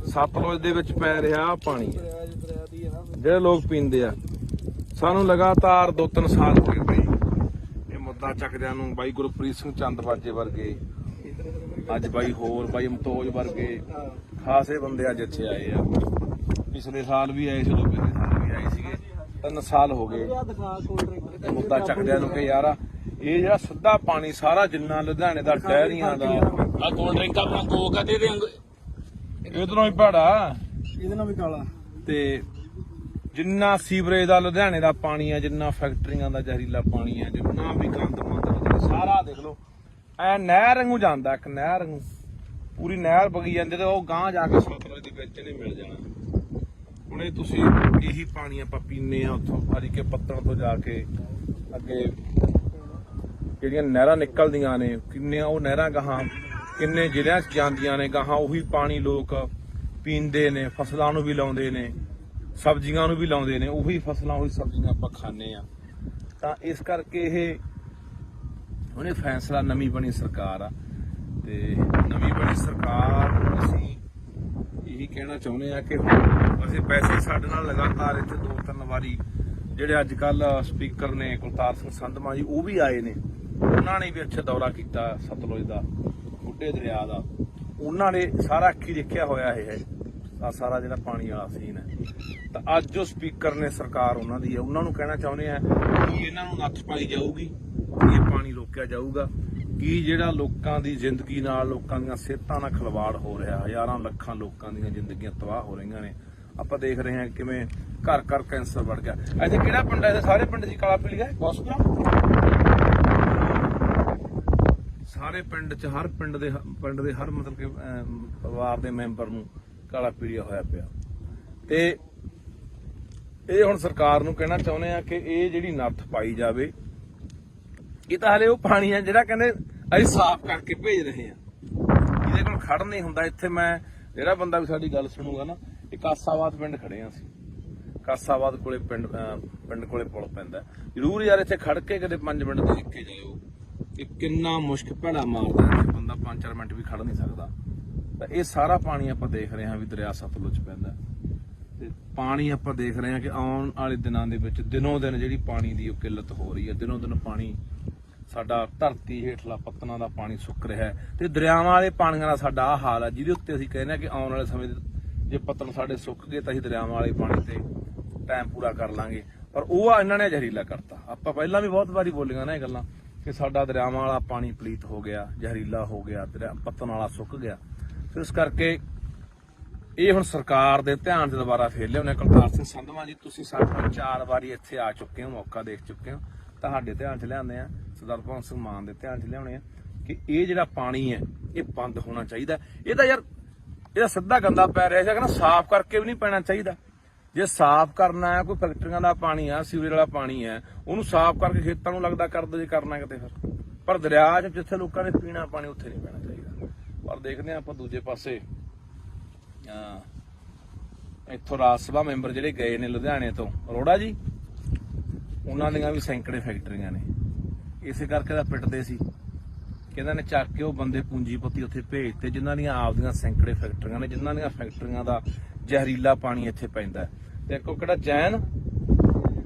ਸਤਲੁਜ ਦੇ ਵਿੱਚ ਪੈ ਰਿਹਾ ਆਹ ਪਾਣੀ ਜਿਹੜੇ ਲੋਕ ਪੀਂਦੇ ਆ। ਸਾਨੂੰ ਲਗਾਤਾਰ 2-3 ਸਾਲ ਹੋ ਗਏ ਬਈ ਇਹ ਮੁੱਦਾ ਚੱਕਦਿਆਂ ਨੂੰ। ਬਾਈ ਗੁਰਪ੍ਰੀਤ ਸਿੰਘ ਚੰਦਬਾਜੇ ਵਰਗੇ, ਅੱਜ ਬਾਈ ਹੋਰ ਬਾਈ ਮਤੋਜ ਵਰਗੇ ਖਾਸੇ ਬੰਦੇ ਅੱਜ ਇੱਥੇ ਆਏ ਆ। ਪਿਛਲੇ ਸਾਲ ਵੀ ਆਏ ਸੀ, ਪਿਛਲੇ ਸਾਲ ਵੀ ਆਏ ਸੀਗੇ, 3 ਸਾਲ ਹੋ ਗਏ ਮੁੱਦਾ ਚੱਕਦਿਆਂ ਨੂੰ ਕਿ ਯਾਰ ਇਹ ਜਿਹੜਾ ਸਿੱਧਾ ਪਾਣੀ ਸਾਰਾ ਜਿੰਨਾ ਲੁਧਿਆਣੇ ਦਾ ਡੈਰੀਆਂ ਦਾ ਆ ਕੋਲਡ ਡਰਿੰਕ ਆਪਣਾ ਕੋਕ ਆ ਤੇ ਇਧਰੋਂ ਹੀ ਭਾੜਾ ਇਹਦੇ ਨਾਲ ਵੀ ਕਾਲਾ, ਤੇ ਜਿੰਨਾ ਸੀਵਰੇਜ ਦਾ ਲੁਧਿਆਣੇ ਦਾ ਪਾਣੀ ਆ, ਜਿੰਨਾ ਫੈਕਟਰੀਆਂ ਦਾ ਜ਼ਹਿਰੀਲਾ ਪਾਣੀ ਆ, ਜਿੰਨਾ ਵੀ ਗੰਦ ਮੰਦ ਸਾਰਾ ਦੇਖ ਲਓ ਐ ਨਹਿਰ ਵਾਂਗੂ ਜਾਂਦਾ, ਇੱਕ ਨਹਿਰ ਵਾਂਗੂ ਪੂਰੀ ਨਹਿਰ ਵਗੀ ਜਾਂਦੀ ਤੇ ਉਹ ਗਾਂਹ ਜਾ ਕੇ ਸਤਲੁਜ ਦੇ ਵਿੱਚ ਨਹੀਂ ਮਿਲ ਜਾਣਾ। ਹੁਣ ਇਹ ਤੁਸੀਂ ਇਹੀ ਪਾਣੀ ਆਪਾਂ ਪੀਂਦੇ ਆ ਉੱਥੋਂ ਹਰੀਕੇ ਪੱਤਣ ਤੋਂ ਜਾ ਕੇ ਅੱਗੇ ਜਿਹੜੀਆਂ ਨਹਿਰਾਂ ਨਿਕਲਦੀਆਂ ਨੇ, ਕਿੰਨੀਆਂ ਉਹ ਨਹਿਰਾਂ ਗਾਹਾਂ ਕਿੰਨੇ ਜ਼ਿਲ੍ਹਿਆਂ 'ਚ ਜਾਂਦੀਆਂ ਨੇ, ਗਾਹਾਂ ਉਹੀ ਪਾਣੀ ਲੋਕ ਪੀਂਦੇ ਨੇ, ਫਸਲਾਂ ਨੂੰ ਵੀ ਲਾਉਂਦੇ ਨੇ, ਸਬਜ਼ੀਆਂ ਨੂੰ ਵੀ ਲਾਉਂਦੇ ਨੇ, ਉਹੀ ਫਸਲਾਂ ਉਹੀ ਸਬਜ਼ੀਆਂ ਆਪਾਂ ਖਾਂਦੇ ਆ। ਤਾਂ ਇਸ ਕਰਕੇ ਇਹ ਉਹਨੇ ਫੈਸਲਾ, ਨਵੀਂ ਬਣੀ ਸਰਕਾਰ ਆ ਤੇ ਨਵੀਂ ਬਣੀ ਸਰਕਾਰ ਅਸੀਂ ਇਹੀ ਕਹਿਣਾ ਚਾਹੁੰਦੇ ਆ ਕਿ ਅਸੀਂ ਪੈਸੇ ਸਾਡੇ ਨਾਲ ਲਗਾਤਾਰ ਇੱਥੇ 2-3 ਵਾਰੀ ਜਿਹੜੇ ਅੱਜ ਕੱਲ ਸਪੀਕਰ ਨੇ ਕੁਲਤਾਰ ਸਿੰਘ ਸੰਧਮਾ ਜੀ ਉਹ ਵੀ ਆਏ ਨੇ, ਉਹਨਾਂ ਨੇ ਵੀ ਇੱਥੇ ਦੌਰਾ ਕੀਤਾ ਸਤਲੁਜ ਦਾ, ਬੁੱਢੇ ਦਰਿਆ ਦਾ, ਉਹਨਾਂ ਨੇ ਸਾਰਾ ਅੱਖੀ ਦੇਖਿਆ ਹੋਇਆ ਇਹ ਹੈ ਸਾਰਾ ਜਿਹੜਾ ਪਾਣੀ ਵਾਲਾ ਸੀਨ ਹੈ। ਤਾਂ ਅੱਜ ਜੋ ਸਪੀਕਰ ਨੇ ਸਰਕਾਰ ਉਹਨਾਂ ਦੀ ਹੈ, ਉਹਨਾਂ ਨੂੰ ਕਹਿਣਾ ਚਾਹੁੰਦੇ ਆ ਕਿ ਇਹਨਾਂ ਨੂੰ ਨੱਥ ਪਾਈ ਜਾਊਗੀ, ਇਹ ਪਾਣੀ ਰੋਕਿਆ ਜਾਊਗਾ ਕਿ ਜਿਹੜਾ ਲੋਕਾਂ ਦੀ ਜ਼ਿੰਦਗੀ ਨਾਲ, ਲੋਕਾਂ ਦੀਆਂ ਸਿਹਤਾਂ ਨਾਲ ਖਿਲਵਾੜ ਹੋ ਰਿਹਾ, ਹਜ਼ਾਰਾਂ ਲੱਖਾਂ ਲੋਕਾਂ ਦੀਆਂ ਜ਼ਿੰਦਗੀਆਂ ਤਬਾਹ ਹੋ ਰਹੀਆਂ ਨੇ। ਆਪਾਂ ਦੇਖ ਰਹੇ ਹਾਂ ਕਿਵੇਂ ਘਰ ਘਰ ਕੈਂਸਰ ਵੱਧ ਗਿਆ। ਇੱਥੇ ਕਿਹੜਾ ਪਿੰਡ ਹੈ? ਸਾਰੇ ਪਿੰਡ ਦੀ ਕਾਲਾ ਪੀਲੀਆ ਗੋਸਪੁਰਾ, ਸਾਰੇ ਪਿੰਡ 'ਚ ਹਰ ਪਿੰਡ ਦੇ ਹਰ ਮਤਲਬ ਕਿ ਪਰਿਵਾਰ ਦੇ ਮੈਂਬਰ ਨੂੰ ਕਾਲਾ ਪੀਲੀਆ ਹੋਇਆ ਪਿਆ। ਤੇ ਇਹ ਹੁਣ ਸਰਕਾਰ ਨੂੰ ਕਹਿਣਾ ਚਾਹੁੰਦੇ ਆ ਕਿ ਇਹ ਜਿਹੜੀ ਨੱਥ ਪਾਈ ਜਾਵੇ। ਇਹ ਤਾਂ ਹਲੇ ਉਹ ਪਾਣੀ ਆ ਜਿਹੜਾ ਕਹਿੰਦੇ ਅਸੀਂ ਸਾਫ਼ ਕਰਕੇ ਭੇਜ ਰਹੇ ਆ, ਇਹਦੇ ਕੋਲ ਖੜ ਨਹੀਂ ਹੁੰਦਾ। ਇੱਥੇ ਮੈਂ ਜਿਹੜਾ ਬੰਦਾ ਵੀ ਸਾਡੀ ਗੱਲ ਸੁਣੂਗਾ ਨਾ, ਇਹ ਕਾਸਾਬਾਦ ਪਿੰਡ ਖੜੇ ਆ ਅਸੀਂ, ਕਾਸਾਬਾਦ ਕੋਲੇ ਪਿੰਡ ਕੋਲੇ ਪੁਲ ਪੈਂਦਾ। ਜ਼ਰੂਰ ਯਾਰ ਇੱਥੇ ਖੜ ਕੇ ਕਦੇ 5 ਮਿੰਟ ਦੇਖ ਕੇ ਜਾਇਓ ਕਿ ਕਿੰਨਾ ਮੁਸ਼ਕ ਭੈੜਾ ਮਾਰਦਾ, ਇੱਥੇ ਬੰਦਾ 5-4 ਮਿੰਟ ਵੀ ਖੜ ਨਹੀਂ ਸਕਦਾ। ਤਾਂ ਇਹ ਸਾਰਾ ਪਾਣੀ ਆਪਾਂ ਦੇਖ ਰਹੇ ਹਾਂ ਵੀ ਦਰਿਆ ਸਤਲੁਜ ਪੈਂਦਾ, ਤੇ ਪਾਣੀ ਆਪਾਂ ਦੇਖ ਰਹੇ ਹਾਂ ਕਿ ਆਉਣ ਵਾਲੇ ਦਿਨਾਂ ਦੇ ਵਿੱਚ ਦਿਨੋਂ ਦਿਨ ਜਿਹੜੀ ਪਾਣੀ ਦੀ ਉਹ ਕਿੱਲਤ ਹੋ ਰਹੀ ਹੈ, ਦਿਨੋਂ ਦਿਨ ਪਾਣੀ ਸਾਡਾ ਧਰਤੀ ਹੇਠਲਾ ਪੱਤਨਾਂ ਦਾ ਪਾਣੀ ਸੁੱਕ ਰਿਹਾ ਹੈ ਤੇ ਦਰਿਆਵਾਂ ਵਾਲੇ ਪਾਣੀਆਂ ਦਾ ਸਾਡਾ ਆਹ ਹਾਲ ਹੈ, ਜਿਹਦੇ ਉੱਤੇ ਅਸੀਂ ਕਹਿੰਦੇ ਹਾਂ ਕਿ ਆਉਣ ਵਾਲੇ ਸਮੇਂ ਜੇ ਪੱਤਨ ਸਾਡੇ ਸੁੱਕ ਗਏ ਤਾਂ ਅਸੀਂ ਦਰਿਆਵਾਂ ਵਾਲੇ ਪਾਣੀ ਤੇ ਟਾਈਮ ਪੂਰਾ ਕਰ ਲਾਂਗੇ। ਪਰ ਉਹ ਇਹਨਾਂ ਨੇ ਜ਼ਹਿਰੀਲਾ ਕਰਤਾ। ਆਪਾਂ ਪਹਿਲਾਂ ਵੀ ਬਹੁਤ ਵਾਰੀ ਬੋਲੀਆਂ ਨਾ ਇਹ ਗੱਲਾਂ ਕਿ ਸਾਡਾ ਦਰਿਆਵਾਂ ਵਾਲਾ ਪਾਣੀ ਪਲੀਤ ਹੋ ਗਿਆ, ਜ਼ਹਿਰੀਲਾ ਹੋ ਗਿਆ, ਪੱਤਨ ਵਾਲਾ ਸੁੱਕ ਗਿਆ। ਸੋ ਇਸ ਕਰਕੇ ਇਹ ਹੁਣ ਸਰਕਾਰ ਦੇ ਧਿਆਨ 'ਚ ਦੁਬਾਰਾ ਫੇਰ ਲਿਆਉਣੇ। ਕਰਤਾਰ ਸਿੰਘ ਸੰਧਵਾਂ ਜੀ, ਤੁਸੀਂ ਸਾਡੇ ਕੋਲ 4 ਵਾਰੀ ਇੱਥੇ ਆ ਚੁੱਕੇ ਹੋ, ਮੌਕਾ ਦੇਖ ਚੁੱਕੇ ਹੋ, ਤੁਹਾਡੇ ਧਿਆਨ 'ਚ ਲਿਆਉਂਦੇ ਆ, ਸਰਦਾਰ ਭਗਵੰਤ ਸਿੰਘ ਮਾਨ ਦੇ ਧਿਆਨ 'ਚ ਲਿਆਉਣੇ ਆ ਕਿ ਇਹ ਜਿਹੜਾ ਪਾਣੀ ਹੈ ਇਹ ਬੰਦ ਹੋਣਾ ਚਾਹੀਦਾ। ਇਹਦਾ ਯਾਰ ਇਹਦਾ ਸਿੱਧਾ ਗੰਦਾ ਪੈ ਰਿਹਾ ਸੀ, ਸਾਫ਼ ਕਰਕੇ ਵੀ ਨਹੀਂ ਪੈਣਾ ਚਾਹੀਦਾ। ਜੇ ਸਾਫ਼ ਕਰਨਾ ਹੈ, ਕੋਈ ਫੈਕਟਰੀਆਂ ਦਾ ਪਾਣੀ ਆ, ਸੀਵਰੇਜ ਵਾਲਾ ਪਾਣੀ ਹੈ, ਉਹਨੂੰ ਸਾਫ਼ ਕਰਕੇ ਖੇਤਾਂ ਨੂੰ ਲੱਗਦਾ ਕਰ ਦੋ ਜੇ ਕਰਨਾ ਕਿਤੇ ਫਿਰ। ਪਰ ਦਰਿਆ 'ਚ ਜਿੱਥੇ ਲੋਕਾਂ ਨੇ ਪੀਣਾ ਪਾਣੀ ਉੱਥੇ ਨਹੀਂ ਪੈਣਾ ਚਾਹੀਦਾ। ਪਰ ਦੇਖਦੇ ਆਪਾਂ ਦੂਜੇ ਪਾਸੇ ਇੱਥੋਂ ਰਾਜ ਸਭਾ ਮੈਂਬਰ ਜਿਹੜੇ ਗਏ ਨੇ ਲੁਧਿਆਣੇ ਤੋਂ, ਅਰੋੜਾ ਜੀ, ਉਹਨਾਂ ਦੀਆਂ ਵੀ ਸੈਂਕੜੇ ਫੈਕਟਰੀਆਂ ਨੇ। ਇਸੇ ਕਰਕੇ ਤਾਂ ਪਿੱਟਦੇ ਸੀ ਕਿ ਇਹਨਾਂ ਨੇ ਚੱਕ ਕੇ ਉਹ ਬੰਦੇ ਪੂੰਜੀਪਤੀ ਉੱਥੇ ਭੇਜਤੇ ਜਿਨ੍ਹਾਂ ਦੀਆਂ ਆਪਦੀਆਂ ਸੈਂਕੜੇ ਫੈਕਟਰੀਆਂ ਨੇ, ਜਿਨ੍ਹਾਂ ਦੀਆਂ ਫੈਕਟਰੀਆਂ ਦਾ ਜ਼ਹਿਰੀਲਾ ਪਾਣੀ ਇੱਥੇ ਪੈਂਦਾ। ਤੇ ਇੱਕ ਕਿਹੜਾ ਜੈਨ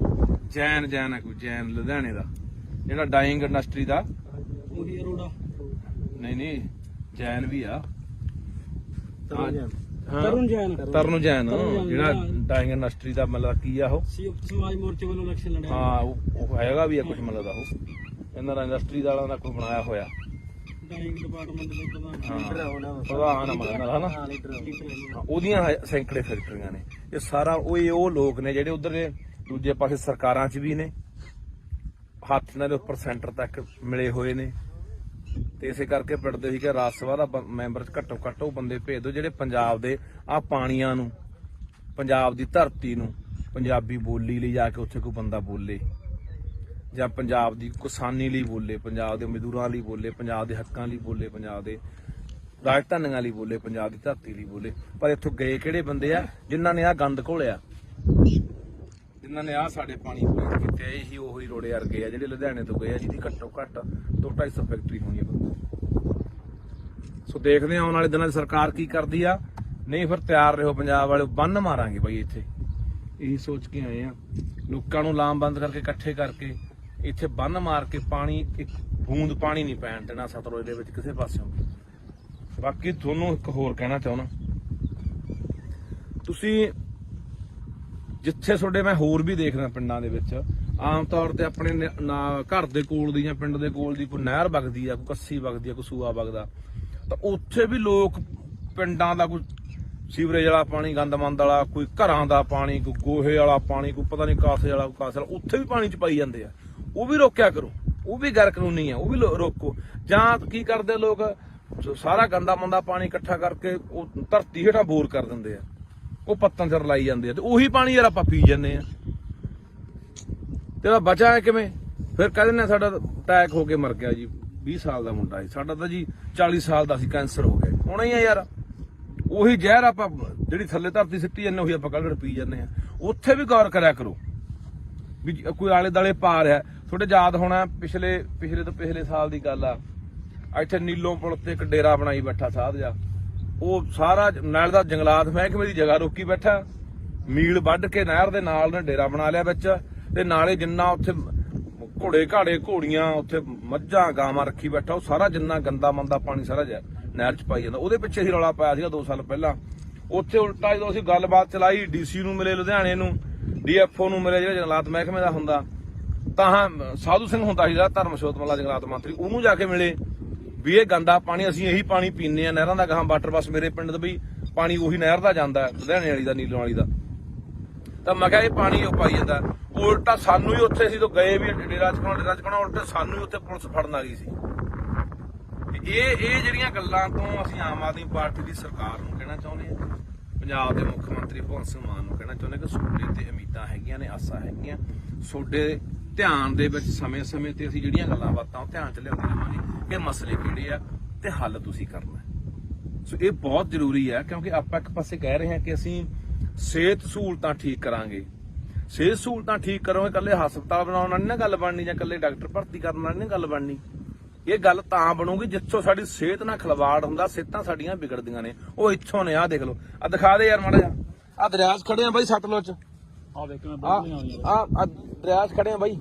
ਹੈ, ਕੋਈ ਜੈਨ ਲੁਧਿਆਣੇ ਦਾ ਜਿਹੜਾ ਡਾਈਂਗ ਇੰਡਸਟਰੀ ਦਾ, ਉਹੀ ਅਰੋੜਾ ਨਹੀਂ ਜੈਨ ਵੀ ਆ, ਤਰੁਣ ਜੈਨ ਜਿਹੜਾ ਡਾਈਂਗ ਇੰਡਸਟਰੀ ਦਾ ਮਤਲਬ ਕੀ ਆ, ਉਹ ਸੰਯੁਕਤ ਸਮਾਜ ਮੋਰਚੇ ਵੱਲੋਂ ਇਲੈਕਸ਼ਨ ਲੜਿਆ। ਹਾਂ ਉਹ ਹੈਗਾ ਵੀ ਆ ਕੁਝ ਮਤਲਬ ਦਾ, ਉਹ ਇਹਨਾਂ ਦਾ ਇੰਡਸਟਰੀ ਵਾਲਾ ਦਾ ਕੋਈ ਬਣਾਇਆ ਹੋਇਆ ਡਾਈਂਗ ਡਿਪਾਰਟਮੈਂਟ ਦੇ ਪ੍ਰਧਾਨ ਹਨਾ, ਉਹਦੀਆਂ ਸੈਂਕੜੇ ਫੈਕਟਰੀਆਂ ਨੇ। ਇਹ ਸਾਰਾ ਉਹ ਲੋਕ ਨੇ ਜਿਹੜੇ ਉਧਰ ਦੇ ਦੂਜੇ ਪਾਸੇ ਸਰਕਾਰਾਂ 'ਚ ਵੀ ਨੇ, ਹੱਥ ਇਹਨਾਂ ਦੇ ਉੱਪਰ ਸੈਂਟਰ ਤੱਕ ਮਿਲੇ ਹੋਏ ਨੇ। ਤੇ ਇਸੇ ਕਰਕੇ ਪਿੰਡਦੇ ਸੀ ਕਿ ਰਾਜ ਸਭਾ ਦਾ ਮੈਂਬਰ ਘੱਟੋ ਘੱਟ ਉਹ ਬੰਦੇ ਭੇਜ ਦਿਓ ਜਿਹੜੇ ਪੰਜਾਬ ਦੇ ਆਹ ਪਾਣੀਆਂ ਨੂੰ, ਪੰਜਾਬ ਦੀ ਧਰਤੀ ਨੂੰ, ਪੰਜਾਬੀ ਬੋਲੀ ਲਈ ਜਾ ਕੇ ਉੱਥੇ ਕੋਈ ਬੰਦਾ ਬੋਲੇ, ਜਾਂ ਪੰਜਾਬ ਦੀ ਕਿਸਾਨੀ ਲਈ ਬੋਲੇ, ਪੰਜਾਬ ਦੇ ਮਜ਼ਦੂਰਾਂ ਲਈ ਬੋਲੇ, ਪੰਜਾਬ ਦੇ ਹੱਕਾਂ ਲਈ ਬੋਲੇ, ਪੰਜਾਬ ਦੇ ਰਾਜਧਾਨੀਆਂ ਲਈ ਬੋਲੇ, ਪੰਜਾਬ ਦੀ ਧਰਤੀ ਲਈ ਬੋਲੇ। ਪਰ ਇੱਥੋਂ ਗਏ ਕਿਹੜੇ ਬੰਦੇ ਆ ਜਿਨ੍ਹਾਂ ਨੇ ਆਹ ਗੰਦ ਘੋਲਿਆ, ਜਿਨ੍ਹਾਂ ਨੇ ਆਹ ਸਾਡੇ ਪਾਣੀ ਪਲੀਤ ਕੀਤੇ। ਇਹੀ ਉਹੀ ਰੋੜੇ ਵਰਗੇ ਆ ਜਿਹੜੇ ਲੁਧਿਆਣੇ ਤੋਂ ਗਏ ਆ, ਜਿਹਦੀ ਘੱਟੋ ਘੱਟ 200-250 ਫੈਕਟਰੀ ਹੋਣੀ ਆ। ਸੋ ਦੇਖਦੇ ਆ ਆਉਣ ਵਾਲੇ ਦਿਨਾਂ 'ਚ ਸਰਕਾਰ ਕੀ ਕਰਦੀ ਆ। ਨਹੀਂ ਫਿਰ ਤਿਆਰ ਰਹੋ ਪੰਜਾਬ ਵਾਲੇ, ਬੰਨ ਮਾਰਾਂਗੇ ਬਾਈ ਇੱਥੇ। ਇਹੀ ਸੋਚ ਕੇ ਆਏ ਆ, ਲੋਕਾਂ ਨੂੰ ਲਾਮਬੰਦ ਕਰਕੇ ਇਕੱਠੇ ਕਰਕੇ ਇੱਥੇ ਬੰਨ ਮਾਰ ਕੇ ਪਾਣੀ, ਇੱਕ ਬੂੰਦ ਪਾਣੀ ਨਹੀਂ ਪੈਣ ਦੇਣਾ ਸਤਲੁਜ ਦੇ ਵਿੱਚ ਕਿਸੇ ਪਾਸਿਓਂ। ਬਾਕੀ ਤੁਹਾਨੂੰ ਇੱਕ ਹੋਰ ਕਹਿਣਾ ਚਾਹੁੰਦਾ, ਤੁਸੀਂ ਜਿੱਥੇ ਤੁਹਾਡੇ ਮੈਂ ਹੋਰ ਵੀ ਦੇਖਦਾ ਪਿੰਡਾਂ ਦੇ ਵਿੱਚ ਆਮ ਤੌਰ ਤੇ ਆਪਣੇ ਘਰ ਦੇ ਕੋਲ ਦੀ ਜਾਂ ਪਿੰਡ ਦੇ ਕੋਲ ਦੀ ਕੋਈ ਨਹਿਰ ਵਗਦੀ ਆ, ਕੋਈ ਕੱਸੀ ਵਗਦੀ ਆ, ਕੋਈ ਸੂਆ ਵਗਦਾ, ਤਾਂ ਉੱਥੇ ਵੀ ਲੋਕ ਪਿੰਡਾਂ ਦਾ ਕੋਈ ਸੀਵਰੇਜ ਵਾਲਾ ਪਾਣੀ, ਗੰਦਮੰਦ ਵਾਲਾ, ਕੋਈ ਘਰਾਂ ਦਾ ਪਾਣੀ, ਕੋਈ ਗੋਹੇ ਵਾਲਾ ਪਾਣੀ, ਕੋਈ ਪਤਾ ਨਹੀਂ ਕਾਸੇ ਵਾਲਾ, ਕੋਈ ਕਾਸੇ ਵਾਲਾ, ਉੱਥੇ ਵੀ ਪਾਣੀ ਚ ਪਾਈ ਜਾਂਦੇ ਆ। ਉਹ ਵੀ ਰੋਕਿਆ ਕਰੋ, ਉਹ ਵੀ ਗੈਰ ਕਾਨੂੰਨੀ ਆ, ਉਹ ਵੀ ਰੋਕੋ। ਜਾਂ ਕੀ ਕਰਦੇ ਲੋਕ, ਸਾਰਾ ਗੰਦਾ ਮੰਦਾ ਪਾਣੀ ਇਕੱਠਾ ਕਰਕੇ ਉਹ ਧਰਤੀ ਹੇਠਾਂ ਬੋਰ ਕਰ ਦਿੰਦੇ ਆ, ਉਹ ਪੱਤਨ ਚ ਰਲਾਈ ਜਾਂਦੇ ਆ, ਤੇ ਉਹੀ ਪਾਣੀ ਯਾਰ ਆਪਾਂ ਪੀ ਜਾਂਦੇ ਆ। ਤੇ ਬਚਾ ਕਿਵੇਂ? ਫਿਰ ਕਹਿੰਦੇ ਨੇ ਸਾਡਾ ਅਟੈਕ ਹੋ ਕੇ ਮਰ ਗਿਆ ਜੀ, 20 ਸਾਲ ਦਾ ਮੁੰਡਾ ਸੀ, ਸਾਡਾ ਤਾਂ ਜੀ 40 ਸਾਲ ਦਾ ਸੀ, ਕੈਂਸਰ ਹੋ ਗਿਆ। ਹੋਣਾ ਹੀ ਆ ਯਾਰ, ਉਹੀ ਜ਼ਹਿਰ ਆਪਾਂ ਜਿਹੜੀ ਥੱਲੇ ਧਰਤੀ ਸਿੱਟੀ ਜਾਂਦੇ ਉਹੀ ਆਪਾਂ ਕੱਢ ਪੀ ਜਾਂਦੇ ਆ। ਉੱਥੇ ਵੀ ਗੌਰ ਕਰਿਆ ਕਰੋ ਵੀ ਕੋਈ ਆਲੇ ਦਾਲੇ ਪਾ ਰਿਹਾ। ਤੁਹਾਡੇ ਯਾਦ ਹੋਣਾ ਪਿਛਲੇ ਤੋਂ ਪਿਛਲੇ ਸਾਲ ਦੀ ਗੱਲ ਆ, ਇੱਥੇ ਨੀਲੋਂ ਪੁਲ ਤੇ ਇੱਕ ਡੇਰਾ ਬਣਾਈ ਬੈਠਾ ਸਾਧ ਜਾ, ਉਹ ਸਾਰਾ ਨਾਲ ਦਾ ਜੰਗਲਾਤ ਮਹਿਕਮੇ ਦੀ ਜਗ੍ਹਾ ਰੋਕੀ ਬੈਠਾ, ਮੀਲ ਵੱਢ ਕੇ ਨਹਿਰ ਦੇ ਨਾਲ ਨੇ ਡੇਰਾ ਬਣਾ ਲਿਆ ਵਿੱਚ, ਤੇ ਨਾਲੇ ਜਿੰਨਾ ਉੱਥੇ ਘੋੜੇ ਘਾੜੇ ਘੋੜੀਆਂ, ਉੱਥੇ ਮੱਝਾਂ ਗਾਵਾਂ ਰੱਖੀ ਬੈਠਾ, ਉਹ ਸਾਰਾ ਜਿੰਨਾ ਗੰਦਾ ਮੰਦਾ ਪਾਣੀ ਸਾਰਾ ਨਹਿਰ ਚ ਪਾਈ ਜਾਂਦਾ। ਉਹਦੇ ਪਿੱਛੇ ਹੀ ਰੌਲਾ ਪਾਇਆ ਸੀਗਾ 2 ਸਾਲ ਪਹਿਲਾਂ। ਉੱਥੇ ਉਲਟਾ ਜਦੋਂ ਅਸੀਂ ਗੱਲਬਾਤ ਚਲਾਈ, ਡੀਸੀ ਨੂੰ ਮਿਲੇ ਲੁਧਿਆਣੇ ਨੂੰ, ਡੀਐਫਓ ਨੂੰ ਮਿਲੇ ਜਿਹੜਾ ਜੰਗਲਾਤ ਮਹਿਕਮੇ ਦਾ ਹੁੰਦਾ, ਤਾਂ ਸਾਧੂ ਸਿੰਘ ਹੁੰਦਾ ਸੀ ਜਿਹੜਾ ਧਰਮਸ਼ੋਤ ਵਾਲਾ ਜੰਗਲਾਤ ਮੰਤਰੀ, ਉਹਨੂੰ ਜਾ ਕੇ ਮਿਲੇ ਵੀ ਇਹ ਗੰਦਾ ਪਾਣੀ, ਅਸੀਂ ਇਹੀ ਪਾਣੀ ਪੀਂਦੇ ਆ ਨਹਿਰਾਂ ਦਾ, ਗਾਹਾਂ ਵਾਟਰ ਬੱਸ ਮੇਰੇ ਪਿੰਡ ਦਾ ਵੀ ਪਾਣੀ ਉਹੀ ਨਹਿਰ ਦਾ ਜਾਂਦਾ, ਲੁਧਿਆਣੇ ਵਾਲੀ ਦਾ, ਨੀਲੋਂ ਵਾਲੀ ਦਾ। ਤਾਂ ਮੈਂ ਕਿਹਾ ਇਹ ਪਾਣੀ ਉਹ ਪਾਈ ਜਾਂਦਾ। ਉਲਟਾ ਸਾਨੂੰ ਹੀ ਉੱਥੇ ਅਸੀਂ ਤੋਂ ਗਏ ਵੀ ਡੇਰਾ ਚਕਾਉਣਾ, ਉਲਟਾ ਸਾਨੂੰ ਹੀ ਉੱਥੇ ਪੁਲਿਸ ਫੜਨ ਆ ਗਈ ਸੀ। ਇਹ ਜਿਹੜੀਆਂ ਗੱਲਾਂ ਤੋਂ ਅਸੀਂ ਆਮ ਆਦਮੀ ਪਾਰਟੀ ਦੀ ਸਰਕਾਰ ਨੂੰ ਕਹਿਣਾ ਚਾਹੁੰਦੇ ਹਾਂ, ਪੰਜਾਬ ਦੇ ਮੁੱਖ ਮੰਤਰੀ ਭਗਵੰਤ ਸਿੰਘ ਮਾਨ ਨੂੰ ਕਹਿਣਾ ਚਾਹੁੰਦੇ ਕਿ ਤੁਹਾਡੇ ਤੇ ਉਮੀਦਾਂ ਹੈਗੀਆਂ ਨੇ, ਆਸਾਂ ਹੈਗੀਆਂ, ਤੁਹਾਡੇ ਧਿਆਨ ਦੇ ਵਿੱਚ ਸਮੇਂ-ਸਮੇਂ ਤੇ ਅਸੀਂ ਜਿਹੜੀਆਂ ਗੱਲਾਂ ਬਾਤਾਂ ਉਹ ਧਿਆਨ ਚ ਲਿਆਉਂਦੇ ਰਹਾਂਗੇ ਕਿ ਮਸਲੇ ਕਿਹੜੇ ਆ ਤੇ ਹੱਲ ਤੁਸੀਂ ਕਰਨਾ। ਸੋ ਇਹ ਬਹੁਤ ਜ਼ਰੂਰੀ ਹੈ, ਕਿਉਂਕਿ ਆਪਾਂ ਇੱਕ ਪਾਸੇ ਕਹਿ ਰਹੇ ਹਾਂ ਕਿ ਅਸੀਂ ਸਿਹਤ ਸਹੂਲਤਾਂ ਠੀਕ ਕਰਾਂਗੇ। ਸਿਹਤ ਸਹੂਲਤਾਂ ਠੀਕ ਕਰੋਗੇ, ਇਕੱਲੇ ਹਸਪਤਾਲ ਬਣਾਉਣ ਨਾਲ ਨਹੀਂ ਨਾ ਗੱਲ ਬਣਨੀ, ਜਾਂ ਇਕੱਲੇ ਡਾਕਟਰ ਭਰਤੀ ਕਰਨ ਨਾਲ ਨਹੀਂ ਗੱਲ ਬਣਨੀ। ਇਹ ਗੱਲ ਤਾਂ ਬਣੂਗੀ ਜਿੱਥੋਂ ਸਾਡੀ ਸਿਹਤ ਨਾਲ ਖਿਲਵਾੜ ਹੁੰਦਾ, ਸਿਹਤਾਂ ਸਾਡੀਆਂ ਵਿਗੜਦੀਆਂ ਨੇ। ਉਹ ਇੱਥੋਂ ਨੇ, ਆਹ ਦੇਖ ਲਓ, ਆਹ ਦਿਖਾ ਦੇ ਯਾਰ ਮਾੜਾ ਜਿਹਾ, ਆਹ ਦਰਿਆ 'ਚ ਖੜੇ ਆ ਬਾਈ ਸਤਲੁਜ 'ਚ, ਆ ਵੇਖ ਮੈਂ ਬੋਲ ਆਹ ਦਰਿਆ 'ਚ ਖੜੇ ਆ ਬਾਈ,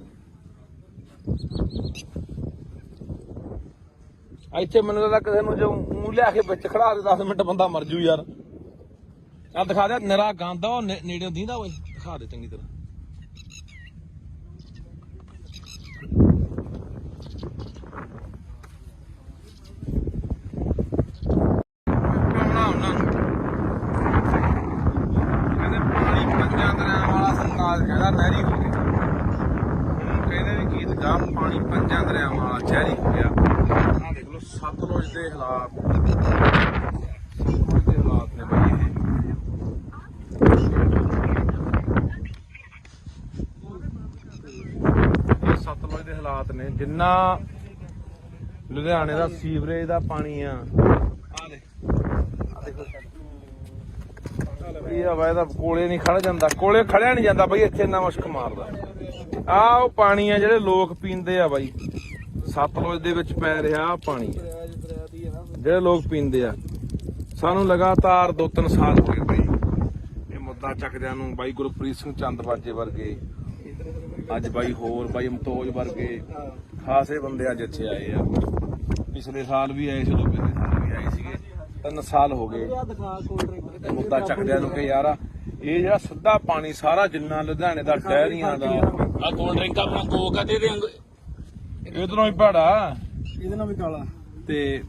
ਇੱਥੇ ਮੈਨੂੰ ਲੱਗਦਾ ਕਿਸੇ ਨੂੰ ਜੋ ਊਂ ਲਿਆ ਕੇ ਵਿੱਚ ਖੜਾ ਦੇ 10 ਮਿੰਟ ਬੰਦਾ ਮਰ ਜੂ ਯਾਰ। ਆ ਦਿਖਾ ਦੇ ਨਿਰਾ ਗੰਦ ਆ ਉਹ ਨੇੜੇ ਦੀਂਦਾ ਓਏ, ਦਿਖਾ ਦੇ ਚੰਗੀ ਤਰ੍ਹਾਂ। ਕਹਿੰਦੇ ਪਾਣੀ ਪੰਜਾਂ ਦਰਿਆਵਾਂ ਵਾਲਾ ਸੰਗਾਲ ਕਹਿੰਦਾ ਨਹਿਰੀ ਹੋ ਗਿਆ। ਕਹਿੰਦੇ ਵੀ ਗੀਤ ਗਾ ਪਾਣੀ ਪੰਜਾਂ ਦਰਿਆਵਾਂ ਵਾਲਾ ਜ਼ਹਿਰੀ ਹੋ ਗਿਆ। ਆਹ ਦੇਖ ਲਓ ਸਤਲੁਜ ਦੇ ਹਾਲਾਤ, ਸਤਲੁਜ ਦੇ ਹਾਲਾਤ ਨੇ ਬਈ ਇਹ। ਇਹ ਸਤਲੁਜ ਦੇ ਹਾਲਾਤ ਨੇ। ਜਿੰਨਾ ਲੁਧਿਆਣੇ ਦਾ ਸੀਵਰੇਜ ਦਾ ਪਾਣੀ ਆ, ਆਹ ਦੇਖੋ ਇਹ ਆ ਵਾ, ਕੋਲੇ ਨਹੀਂ ਖੜ ਜਾਂਦਾ, ਕੋਲੇ ਖੜਿਆ ਨਹੀਂ ਜਾਂਦਾ ਬਈ ਇੱਥੇ, ਇੰਨਾ ਮੁਸ਼ਕ ਮਾਰਦਾ। ਆਹ ਉਹ ਪਾਣੀ ਆ ਜਿਹੜੇ ਲੋਕ ਪੀਂਦੇ ਆ ਬਾਈ, ਸਤਲੁਜ ਦੇ ਵਿੱਚ ਪੈ ਰਿਹਾ ਆਹ ਪਾਣੀ ਜਿਹੜੇ ਲੋਕ ਪੀਂਦੇ ਆ। ਸਾਨੂੰ ਲਗਾਤਾਰ 2-3 ਸਾਲ ਹੋ ਗਏ ਬਈ ਇਹ ਮੁੱਦਾ ਚੱਕਦਿਆਂ ਨੂੰ। ਬਾਈ ਗੁਰਪ੍ਰੀਤ ਸਿੰਘ ਚੰਦਬਾਜੇ ਵਰਗੇ, ਅੱਜ ਬਾਈ ਹੋਰ ਬਾਈ ਅਮਤੋਜ ਵਰਗੇ ਖਾਸੇ ਬੰਦੇ ਅੱਜ ਇੱਥੇ ਆਏ ਆ। ਪਿਛਲੇ ਸਾਲ ਵੀ ਆਏ ਸੀ, ਉਦੋਂ ਪਿਛਲੇ ਸਾਲ ਵੀ ਆਏ ਸੀਗੇ। 3 ਸਾਲ ਹੋ ਗਏ ਮੁੱਦਾ ਚੱਕਦਿਆਂ ਨੂੰ ਕਿ ਯਾਰ ਇਹ ਜਿਹੜਾ ਸਿੱਧਾ ਪਾਣੀ ਸਾਰਾ ਜਿੰਨਾ ਲੁਧਿਆਣੇ ਦਾ ਡੈਰੀਆਂ ਦਾ ਆ ਕੋਲਡ ਡਰਿੰਕ ਆਪਣਾ ਕੋਕ ਆ, ਇਹਦੇ ਇਧਰੋਂ ਹੀ ਭਾੜਾ, ਇਹਦੇ ਨਾਲ ਵੀ ਕਾਲਾ। ਤੇ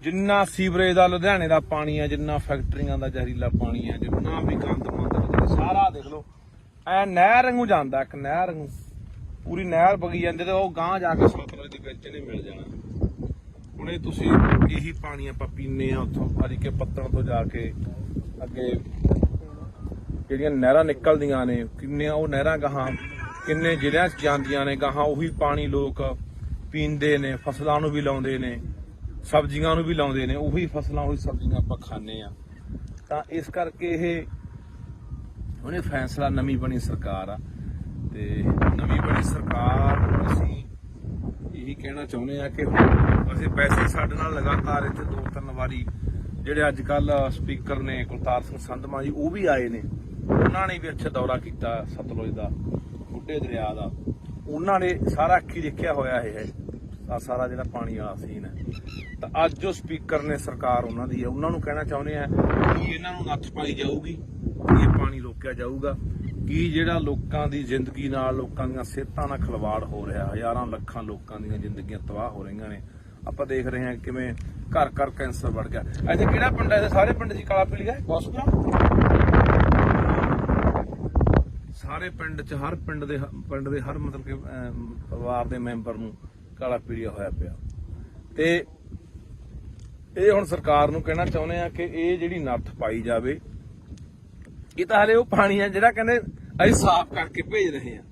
ਜਿੰਨਾ ਸੀਵਰੇਜ ਦਾ ਲੁਧਿਆਣੇ ਦਾ ਪਾਣੀ ਆ, ਜਿੰਨਾ ਫੈਕਟਰੀਆਂ ਦਾ ਜ਼ਹਿਰੀਲਾ ਪਾਣੀ ਆ, ਜਿੰਨਾ ਵੀ ਗੰਦ ਮੰਦ ਸਾਰਾ ਦੇਖ ਲਓ ਐ ਨਹਿਰ ਵਾਂਗੂ ਜਾਂਦਾ, ਇੱਕ ਨਹਿਰ ਵਾਂਗੂ ਪੂਰੀ ਨਹਿਰ ਵਗੀ ਜਾਂਦੀ ਤੇ ਉਹ ਗਾਂਹ ਜਾ ਕੇ ਸਤਲੁਜ ਦੇ ਵਿੱਚ ਨਹੀਂ ਮਿਲ ਜਾਣਾ। ਹੁਣ ਇਹ ਤੁਸੀਂ ਇਹੀ ਪਾਣੀ ਆਪਾਂ ਪੀਂਦੇ ਆ ਉੱਥੋਂ ਹਰੀਕੇ ਪੱਤਣ ਤੋਂ ਜਾ ਕੇ ਅੱਗੇ ਜਿਹੜੀਆਂ ਨਹਿਰਾਂ ਨਿਕਲਦੀਆਂ ਨੇ, ਕਿੰਨੀਆਂ ਉਹ ਨਹਿਰਾਂ ਗਾਹਾਂ ਕਿੰਨੇ ਜ਼ਿਲ੍ਹਿਆਂ 'ਚ ਜਾਂਦੀਆਂ ਨੇ ਗਾਹਾਂ, ਉਹੀ ਪਾਣੀ ਲੋਕ ਪੀਂਦੇ ਨੇ, ਫਸਲਾਂ ਨੂੰ ਵੀ ਲਾਉਂਦੇ ਨੇ, ਸਬਜ਼ੀਆਂ ਨੂੰ ਵੀ ਲਾਉਂਦੇ ਨੇ, ਉਹੀ ਫਸਲਾਂ ਉਹੀ ਸਬਜ਼ੀਆਂ ਆਪਾਂ ਖਾਂਦੇ ਆ। ਤਾਂ ਇਸ ਕਰਕੇ ਇਹ ਉਹਨੇ ਫੈਸਲਾ, ਨਵੀਂ ਬਣੀ ਸਰਕਾਰ ਆ ਤੇ ਨਵੀਂ ਬਣੀ ਸਰਕਾਰ ਨੂੰ ਅਸੀਂ ਇਹੀ ਕਹਿਣਾ ਚਾਹੁੰਦੇ ਆ ਕਿ ਅਸੀਂ ਪੈਸੇ ਸਾਡੇ ਨਾਲ ਲਗਾਤਾਰ ਇੱਥੇ 2-3 ਵਾਰੀ ਜਿਹੜੇ ਅੱਜ ਕੱਲ ਸਪੀਕਰ ਨੇ ਕੁਲਤਾਰ ਸਿੰਘ ਸੰਧਮਾ ਜੀ ਉਹ ਵੀ ਆਏ ਨੇ, ਉਹਨਾਂ ਨੇ ਵੀ ਇੱਥੇ ਦੌਰਾ ਕੀਤਾ ਸਤਲੁਜ ਦਾ, ਬੁੱਢੇ ਦਰਿਆ ਦਾ। ਉਹਨਾਂ ਨੇ ਸਾਰਾ ਅੱਖੀ ਦੇਖਿਆ ਹੋਇਆ ਇਹ ਆ ਸਾਰਾ ਜਿਹੜਾ ਪਾਣੀ ਵਾਲਾ ਸੀਨ ਹੈ। ਤਾਂ ਅੱਜ ਜੋ ਸਪੀਕਰ ਨੇ ਸਰਕਾਰ ਉਹਨਾਂ ਦੀ ਹੈ, ਉਹਨਾਂ ਨੂੰ ਕਹਿਣਾ ਚਾਹੁੰਦੇ ਆ ਕਿ ਇਹਨਾਂ ਨੂੰ ਨੱਥ ਪਾਈ ਜਾਊਗੀ, ਇਹ ਪਾਣੀ ਰੋਕਿਆ ਜਾਊਗਾ ਕਿ ਜਿਹੜਾ ਲੋਕਾਂ ਦੀ ਜ਼ਿੰਦਗੀ ਨਾਲ, ਲੋਕਾਂ ਦੀਆਂ ਸਿਹਤਾਂ ਨਾਲ ਖਿਲਵਾੜ ਹੋ ਰਿਹਾ, ਹਜ਼ਾਰਾਂ ਲੱਖਾਂ ਲੋਕਾਂ ਦੀਆਂ ਜ਼ਿੰਦਗੀਆਂ ਤਬਾਹ ਹੋ ਰਹੀਆਂ ਨੇ। ਆਪਾਂ ਦੇਖ ਰਹੇ ਹਾਂ ਕਿਵੇਂ ਘਰ ਘਰ ਕੈਂਸਰ ਵੱਧ ਗਿਆ। ਇੱਥੇ ਕਿਹੜਾ ਪਿੰਡ ਹੈ? ਸਾਰੇ ਪਿੰਡ ਚ ਕਾਲਾ ਪੀਲੀਆ ਸਾਰੇ ਪਿੰਡ ਚ, ਹਰ ਪਿੰਡ ਦੇ ਹਰ ਮਤਲਬ ਕਿ ਪਰਿਵਾਰ ਦੇ ਮੈਂਬਰ ਨੂੰ ਕਾਲਾ ਪੀਲੀਆ ਹੋਇਆ ਪਿਆ। ਤੇ ਇਹ ਹੁਣ ਸਰਕਾਰ ਨੂੰ ਕਹਿਣਾ ਚਾਹੁੰਦੇ ਆ ਕਿ ਇਹ ਜਿਹੜੀ ਨੱਥ ਪਾਈ ਜਾਵੇ। ਇਹ ਤਾਂ ਹਲੇ ਉਹ ਪਾਣੀ ਆ ਜਿਹੜਾ ਕਹਿੰਦੇ ਅਸੀਂ ਸਾਫ਼ ਕਰਕੇ ਭੇਜ ਰਹੇ ਆ,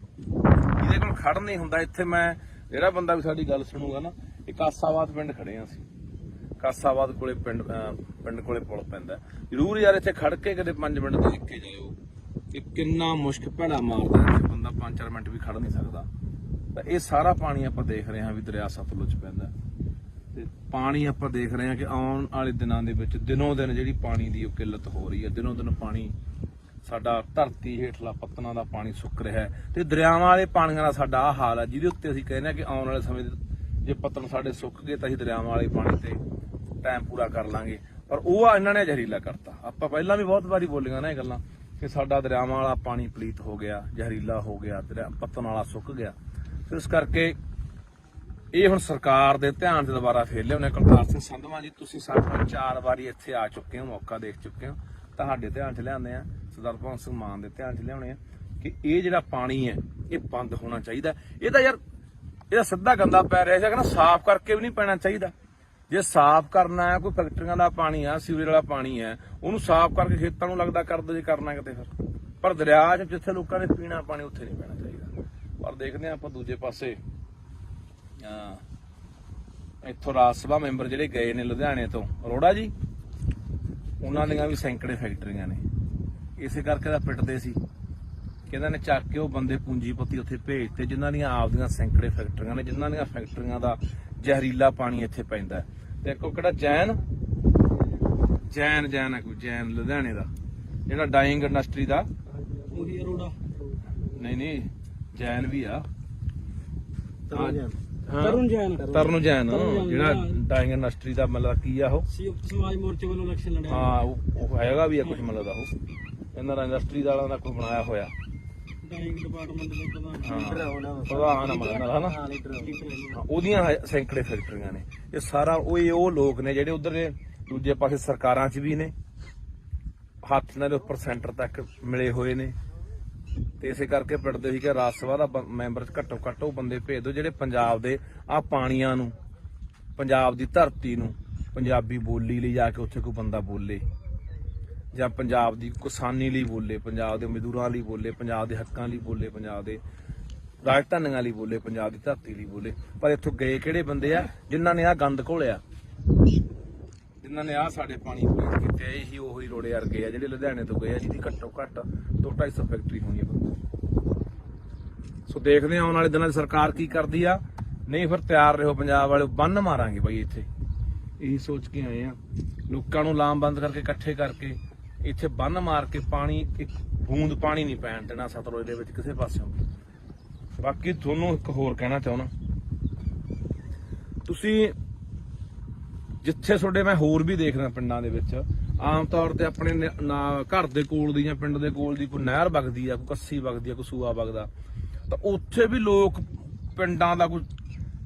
ਇਹਦੇ ਕੋਲ ਖੜ ਨਹੀਂ ਹੁੰਦਾ। ਇੱਥੇ ਮੈਂ ਜਿਹੜਾ ਬੰਦਾ ਵੀ ਸਾਡੀ ਗੱਲ ਸੁਣੂਗਾ ਨਾ, ਇਹ ਕਾਸਾਬਾਦ ਪਿੰਡ ਖੜੇ ਆ ਅਸੀਂ, ਕਾਸਾਬਾਦ ਕੋਲੇ ਪਿੰਡ ਕੋਲੇ ਪੁਲ ਪੈਂਦਾ। ਜ਼ਰੂਰ ਯਾਰ ਇੱਥੇ ਖੜ ਕੇ ਕਦੇ 5 ਮਿੰਟ ਦੇਖ ਕੇ ਜਾਇਓ ਕਿ ਕਿੰਨਾ ਮੁਸ਼ਕ ਭੈੜਾ ਮਾਰਦਾ ਇੱਥੇ ਬੰਦਾ, 5-4 ਮਿੰਟ ਵੀ ਖੜ ਨਹੀਂ ਸਕਦਾ। ਤਾਂ ਇਹ ਸਾਰਾ ਪਾਣੀ ਆਪਾਂ ਦੇਖ ਰਹੇ ਹਾਂ ਵੀ ਦਰਿਆ ਸਤਲੁਜ ਪੈਂਦਾ, ਤੇ ਪਾਣੀ ਆਪਾਂ ਦੇਖ ਰਹੇ ਹਾਂ ਕਿ ਆਉਣ ਵਾਲੇ ਦਿਨਾਂ ਦੇ ਵਿੱਚ ਦਿਨੋਂ ਦਿਨ ਜਿਹੜੀ ਪਾਣੀ ਦੀ ਉਹ ਕਿੱਲਤ ਹੋ ਰਹੀ ਹੈ। ਦਿਨੋਂ ਦਿਨ ਪਾਣੀ ਸਾਡਾ ਧਰਤੀ ਹੇਠਲਾ ਪੱਤਨਾਂ ਦਾ ਪਾਣੀ ਸੁੱਕ ਰਿਹਾ ਹੈ ਤੇ ਦਰਿਆਵਾਂ ਵਾਲੇ ਪਾਣੀਆਂ ਦਾ ਸਾਡਾ ਆਹ ਹਾਲ ਹੈ, ਜਿਹਦੇ ਉੱਤੇ ਅਸੀਂ ਕਹਿੰਦੇ ਹਾਂ ਕਿ ਆਉਣ ਵਾਲੇ ਸਮੇਂ ਜੇ ਪੱਤਨ ਸਾਡੇ ਸੁੱਕ ਗਏ ਤਾਂ ਅਸੀਂ ਦਰਿਆਵਾਂ ਵਾਲੇ ਪਾਣੀ ਤੇ ਟਾਈਮ ਪੂਰਾ ਕਰ ਲਾਂਗੇ। ਪਰ ਉਹ ਇਹਨਾਂ ਨੇ ਜ਼ਹਿਰੀਲਾ ਕਰਤਾ। ਆਪਾਂ ਪਹਿਲਾਂ ਵੀ ਬਹੁਤ ਵਾਰੀ ਬੋਲੀਆਂ ਨਾ ਇਹ ਗੱਲਾਂ ਕਿ ਸਾਡਾ ਦਰਿਆਵਾਂ ਵਾਲਾ ਪਾਣੀ ਪਲੀਤ ਹੋ ਗਿਆ, ਜ਼ਹਿਰੀਲਾ ਹੋ ਗਿਆ, ਪੱਤਨ ਵਾਲਾ ਸੁੱਕ ਗਿਆ। ਇਸ ਕਰਕੇ ਇਹ ਹੁਣ ਸਰਕਾਰ ਦੇ ਧਿਆਨ 'ਚ ਦੁਬਾਰਾ ਫੇਰ ਲਿਆਉਣੇ। ਕੁਲਤਾਰ ਸਿੰਘ ਸੰਧਵਾਂ ਜੀ, ਤੁਸੀਂ ਸਾਡੇ ਨਾਲ 4 ਵਾਰੀ ਇੱਥੇ ਆ ਚੁੱਕੇ ਹੋ, ਮੌਕਾ ਦੇਖ ਚੁੱਕੇ ਹੋ, ਤੁਹਾਡੇ ਧਿਆਨ 'ਚ ਲਿਆਉਂਦੇ ਆ, ਸਰਦਾਰ ਭਗਵੰਤ ਸਿੰਘ ਮਾਨ ਦੇ ਧਿਆਨ 'ਚ ਲਿਆਉਣੇ ਆ ਕਿ ਇਹ ਜਿਹੜਾ ਪਾਣੀ ਹੈ ਇਹ ਬੰਦ ਹੋਣਾ ਚਾਹੀਦਾ। ਇਹ ਤਾਂ ਯਾਰ ਇਹਦਾ ਸਿੱਧਾ ਗੰਦਾ ਪੈ ਰਿਹਾ ਸੀ, ਕਹਿੰਦਾ ਸਾਫ਼ ਕਰਕੇ ਵੀ ਨਹੀਂ ਪੈਣਾ ਚਾਹੀਦਾ। ਜੇ ਸਾਫ਼ ਕਰਨਾ ਹੈ, ਕੋਈ ਫੈਕਟਰੀਆਂ ਦਾ ਪਾਣੀ ਆ, ਸੀਵਰੇਜ ਵਾਲਾ ਪਾਣੀ ਹੈ, ਉਹਨੂੰ ਸਾਫ਼ ਕਰਕੇ ਖੇਤਾਂ ਨੂੰ ਲੱਗਦਾ ਕਰ ਦੋ ਜੇ ਕਰਨਾ ਕਿਤੇ ਫਿਰ। ਪਰ ਦਰਿਆ 'ਚ ਜਿੱਥੇ ਲੋਕਾਂ ਨੇ ਪੀਣਾ ਪਾਣੀ ਉੱਥੇ ਨਹੀਂ ਪੈਣਾ ਚਾਹੀਦਾ। ਪਰ ਦੇਖਦੇ ਹਾਂ ਆਪਾਂ ਦੂਜੇ ਪਾਸੇ ਇੱਥੋਂ ਰਾਜ ਸਭਾ ਮੈਂਬਰ ਜਿਹੜੇ ਗਏ ਨੇ ਲੁਧਿਆਣੇ ਤੋਂ, ਅਰੋੜਾ ਜੀ, ਉਹਨਾਂ ਦੀਆਂ ਵੀ ਸੈਂਕੜੇ ਫੈਕਟਰੀਆਂ ਨੇ। ਇਸੇ ਕਰਕੇ ਤਾਂ ਪਿੱਟਦੇ ਸੀ ਕਿ ਇਹਨਾਂ ਨੇ ਚੱਕ ਕੇ ਉਹ ਬੰਦੇ ਪੂੰਜੀਪਤੀ ਉੱਥੇ ਭੇਜਤੇ ਜਿਨ੍ਹਾਂ ਦੀਆਂ ਆਪਦੀਆਂ ਸੈਂਕੜੇ ਫੈਕਟਰੀਆਂ ਨੇ, ਜਿਨ੍ਹਾਂ ਦੀਆਂ ਫੈਕਟਰੀਆਂ ਦਾ ਜ਼ਹਿਰੀਲਾ ਪਾਣੀ ਇੱਥੇ ਪੈਂਦਾ। ਤੇ ਇੱਕ ਕਿਹੜਾ ਜੈਨ ਹੈ, ਕੋਈ ਜੈਨ ਲੁਧਿਆਣੇ ਦਾ ਜਿਹੜਾ ਡਾਈਂਗ ਇੰਡਸਟਰੀ ਦਾ, ਨਹੀਂ ਜੈਨ ਵੀ ਆ, ਤਰੁਣ ਜੈਨ ਤਰਨ ਜੈਨ ਜਿਹੜਾ ਡਾਇੰਗ ਇੰਡਸਟਰੀ ਦਾ ਮਤਲਬ ਕੀ ਆ ਉਹ ਸਮਾਜ ਮੋਰਚੇ ਵੱਲੋਂ ਇਲੈਕਸ਼ਨ ਲੜਿਆ। ਹਾਂ ਉਹ ਹੈਗਾ ਵੀ ਆ ਕੁਝ ਮਤਲਬ ਦਾ ਉਹ ਇਹਨਾਂ ਦਾ ਇੰਡਸਟਰੀ ਵਾਲਿਆਂ ਦਾ ਕੋਈ ਬਣਾਇਆ ਹੋਇਆ ਡਾਇੰਗ ਡਿਪਾਰਟਮੈਂਟ ਦੇ ਪ੍ਰਧਾਨ ਪ੍ਰਧਾਨ ਮਤਲਬ ਹਨਾ ਉਹਦੀਆਂ ਸੈਂਕੜੇ ਫੈਕਟਰੀਆਂ ਨੇ। ਇਹ ਸਾਰਾ ਉਹ ਲੋਕ ਨੇ ਜਿਹੜੇ ਉਧਰ ਦੇ ਦੂਜੇ ਪਾਸੇ ਸਰਕਾਰਾਂ 'ਚ ਵੀ ਨੇ, ਹੱਥ ਨਾਲ ਉੱਪਰ ਸੈਂਟਰ ਤੱਕ ਮਿਲੇ ਹੋਏ ਨੇ। ਤੇ ਇਸੇ ਕਰਕੇ ਪਿੰਡਦੇ ਸੀ ਕਿ ਰਾਜ ਸਭਾ ਦਾ ਮੈਂਬਰ ਘੱਟੋ ਘੱਟ ਉਹ ਬੰਦੇ ਭੇਜ ਦਿਓ ਜਿਹੜੇ ਪੰਜਾਬ ਦੇ ਆ ਪਾਣੀਆਂ ਨੂੰ, ਪੰਜਾਬ ਦੀ ਧਰਤੀ ਨੂੰ, ਪੰਜਾਬੀ ਬੋਲੀ ਲਈ ਜਾ ਕੇ ਉੱਥੇ ਕੋਈ ਬੰਦਾ ਬੋਲੇ, ਜਾਂ ਪੰਜਾਬ ਦੀ ਕਿਸਾਨੀ ਲਈ ਬੋਲੇ, ਪੰਜਾਬ ਦੇ ਮਜ਼ਦੂਰਾਂ ਲਈ ਬੋਲੇ, ਪੰਜਾਬ ਦੇ ਹੱਕਾਂ ਲਈ ਬੋਲੇ, ਪੰਜਾਬ ਦੇ ਰਾਜਧਾਨੀਆਂ ਲਈ ਬੋਲੇ, ਪੰਜਾਬ ਦੀ ਧਰਤੀ ਲਈ ਬੋਲੇ। ਪਰ ਇੱਥੋਂ ਗਏ ਕਿਹੜੇ ਬੰਦੇ ਆ ਜਿਨ੍ਹਾਂ ਨੇ ਆ ਗੰਦ ਘੋਲਿਆ, ਜਿਨ੍ਹਾਂ ਨੇ ਆ ਸਾਡੇ ਪਾਣੀ ਪਲੀਜ਼ ਕੀਤੇ। ਇਹੀ ਉਹੀ ਰੋੜੇ ਵਰਗੇ ਆ ਜਿਹੜੇ ਲੁਧਿਆਣੇ ਤੋਂ ਗਏ ਆ, ਜਿਹਦੀ ਘੱਟੋ ਘੱਟ 200-250 ਫੈਕਟਰੀ ਹੋਣੀ ਆ। ਸੋ ਦੇਖਦੇ ਆ ਆਉਣ ਵਾਲੇ ਦਿਨਾਂ 'ਚ ਸਰਕਾਰ ਕੀ ਕਰਦੀ ਆ। ਨਹੀਂ ਫਿਰ ਤਿਆਰ ਰਹੋ ਪੰਜਾਬ ਵਾਲੇ, ਬੰਨ ਮਾਰਾਂਗੇ ਬਾਈ ਇੱਥੇ। ਇਹੀ ਸੋਚ ਕੇ ਆਏ ਆ, ਲੋਕਾਂ ਨੂੰ ਲਾਮਬੰਦ ਕਰਕੇ ਇਕੱਠੇ ਕਰਕੇ ਇੱਥੇ ਬੰਨ ਮਾਰ ਕੇ ਪਾਣੀ, ਇੱਕ ਬੂੰਦ ਪਾਣੀ ਨਹੀਂ ਪੈਣ ਦੇਣਾ ਸਤਲੁਜ ਦੇ ਵਿੱਚ ਕਿਸੇ ਪਾਸਿਓਂ। ਬਾਕੀ ਤੁਹਾਨੂੰ ਇੱਕ ਹੋਰ ਕਹਿਣਾ ਚਾਹੁੰਦਾ, ਤੁਸੀਂ ਜਿੱਥੇ ਤੁਹਾਡੇ ਮੈਂ ਹੋਰ ਵੀ ਦੇਖਦਾ ਪਿੰਡਾਂ ਦੇ ਵਿੱਚ ਆਮ ਤੌਰ ਤੇ ਆਪਣੇ ਘਰ ਦੇ ਕੋਲ ਦੀ ਜਾਂ ਪਿੰਡ ਦੇ ਕੋਲ ਦੀ ਕੋਈ ਨਹਿਰ ਵਗਦੀ ਆ, ਕੋਈ ਕੱਸੀ ਵਗਦੀ ਆ, ਕੋਈ ਸੂਆ ਵਗਦਾ, ਤਾਂ ਉੱਥੇ ਵੀ ਲੋਕ ਪਿੰਡਾਂ ਦਾ ਕੋਈ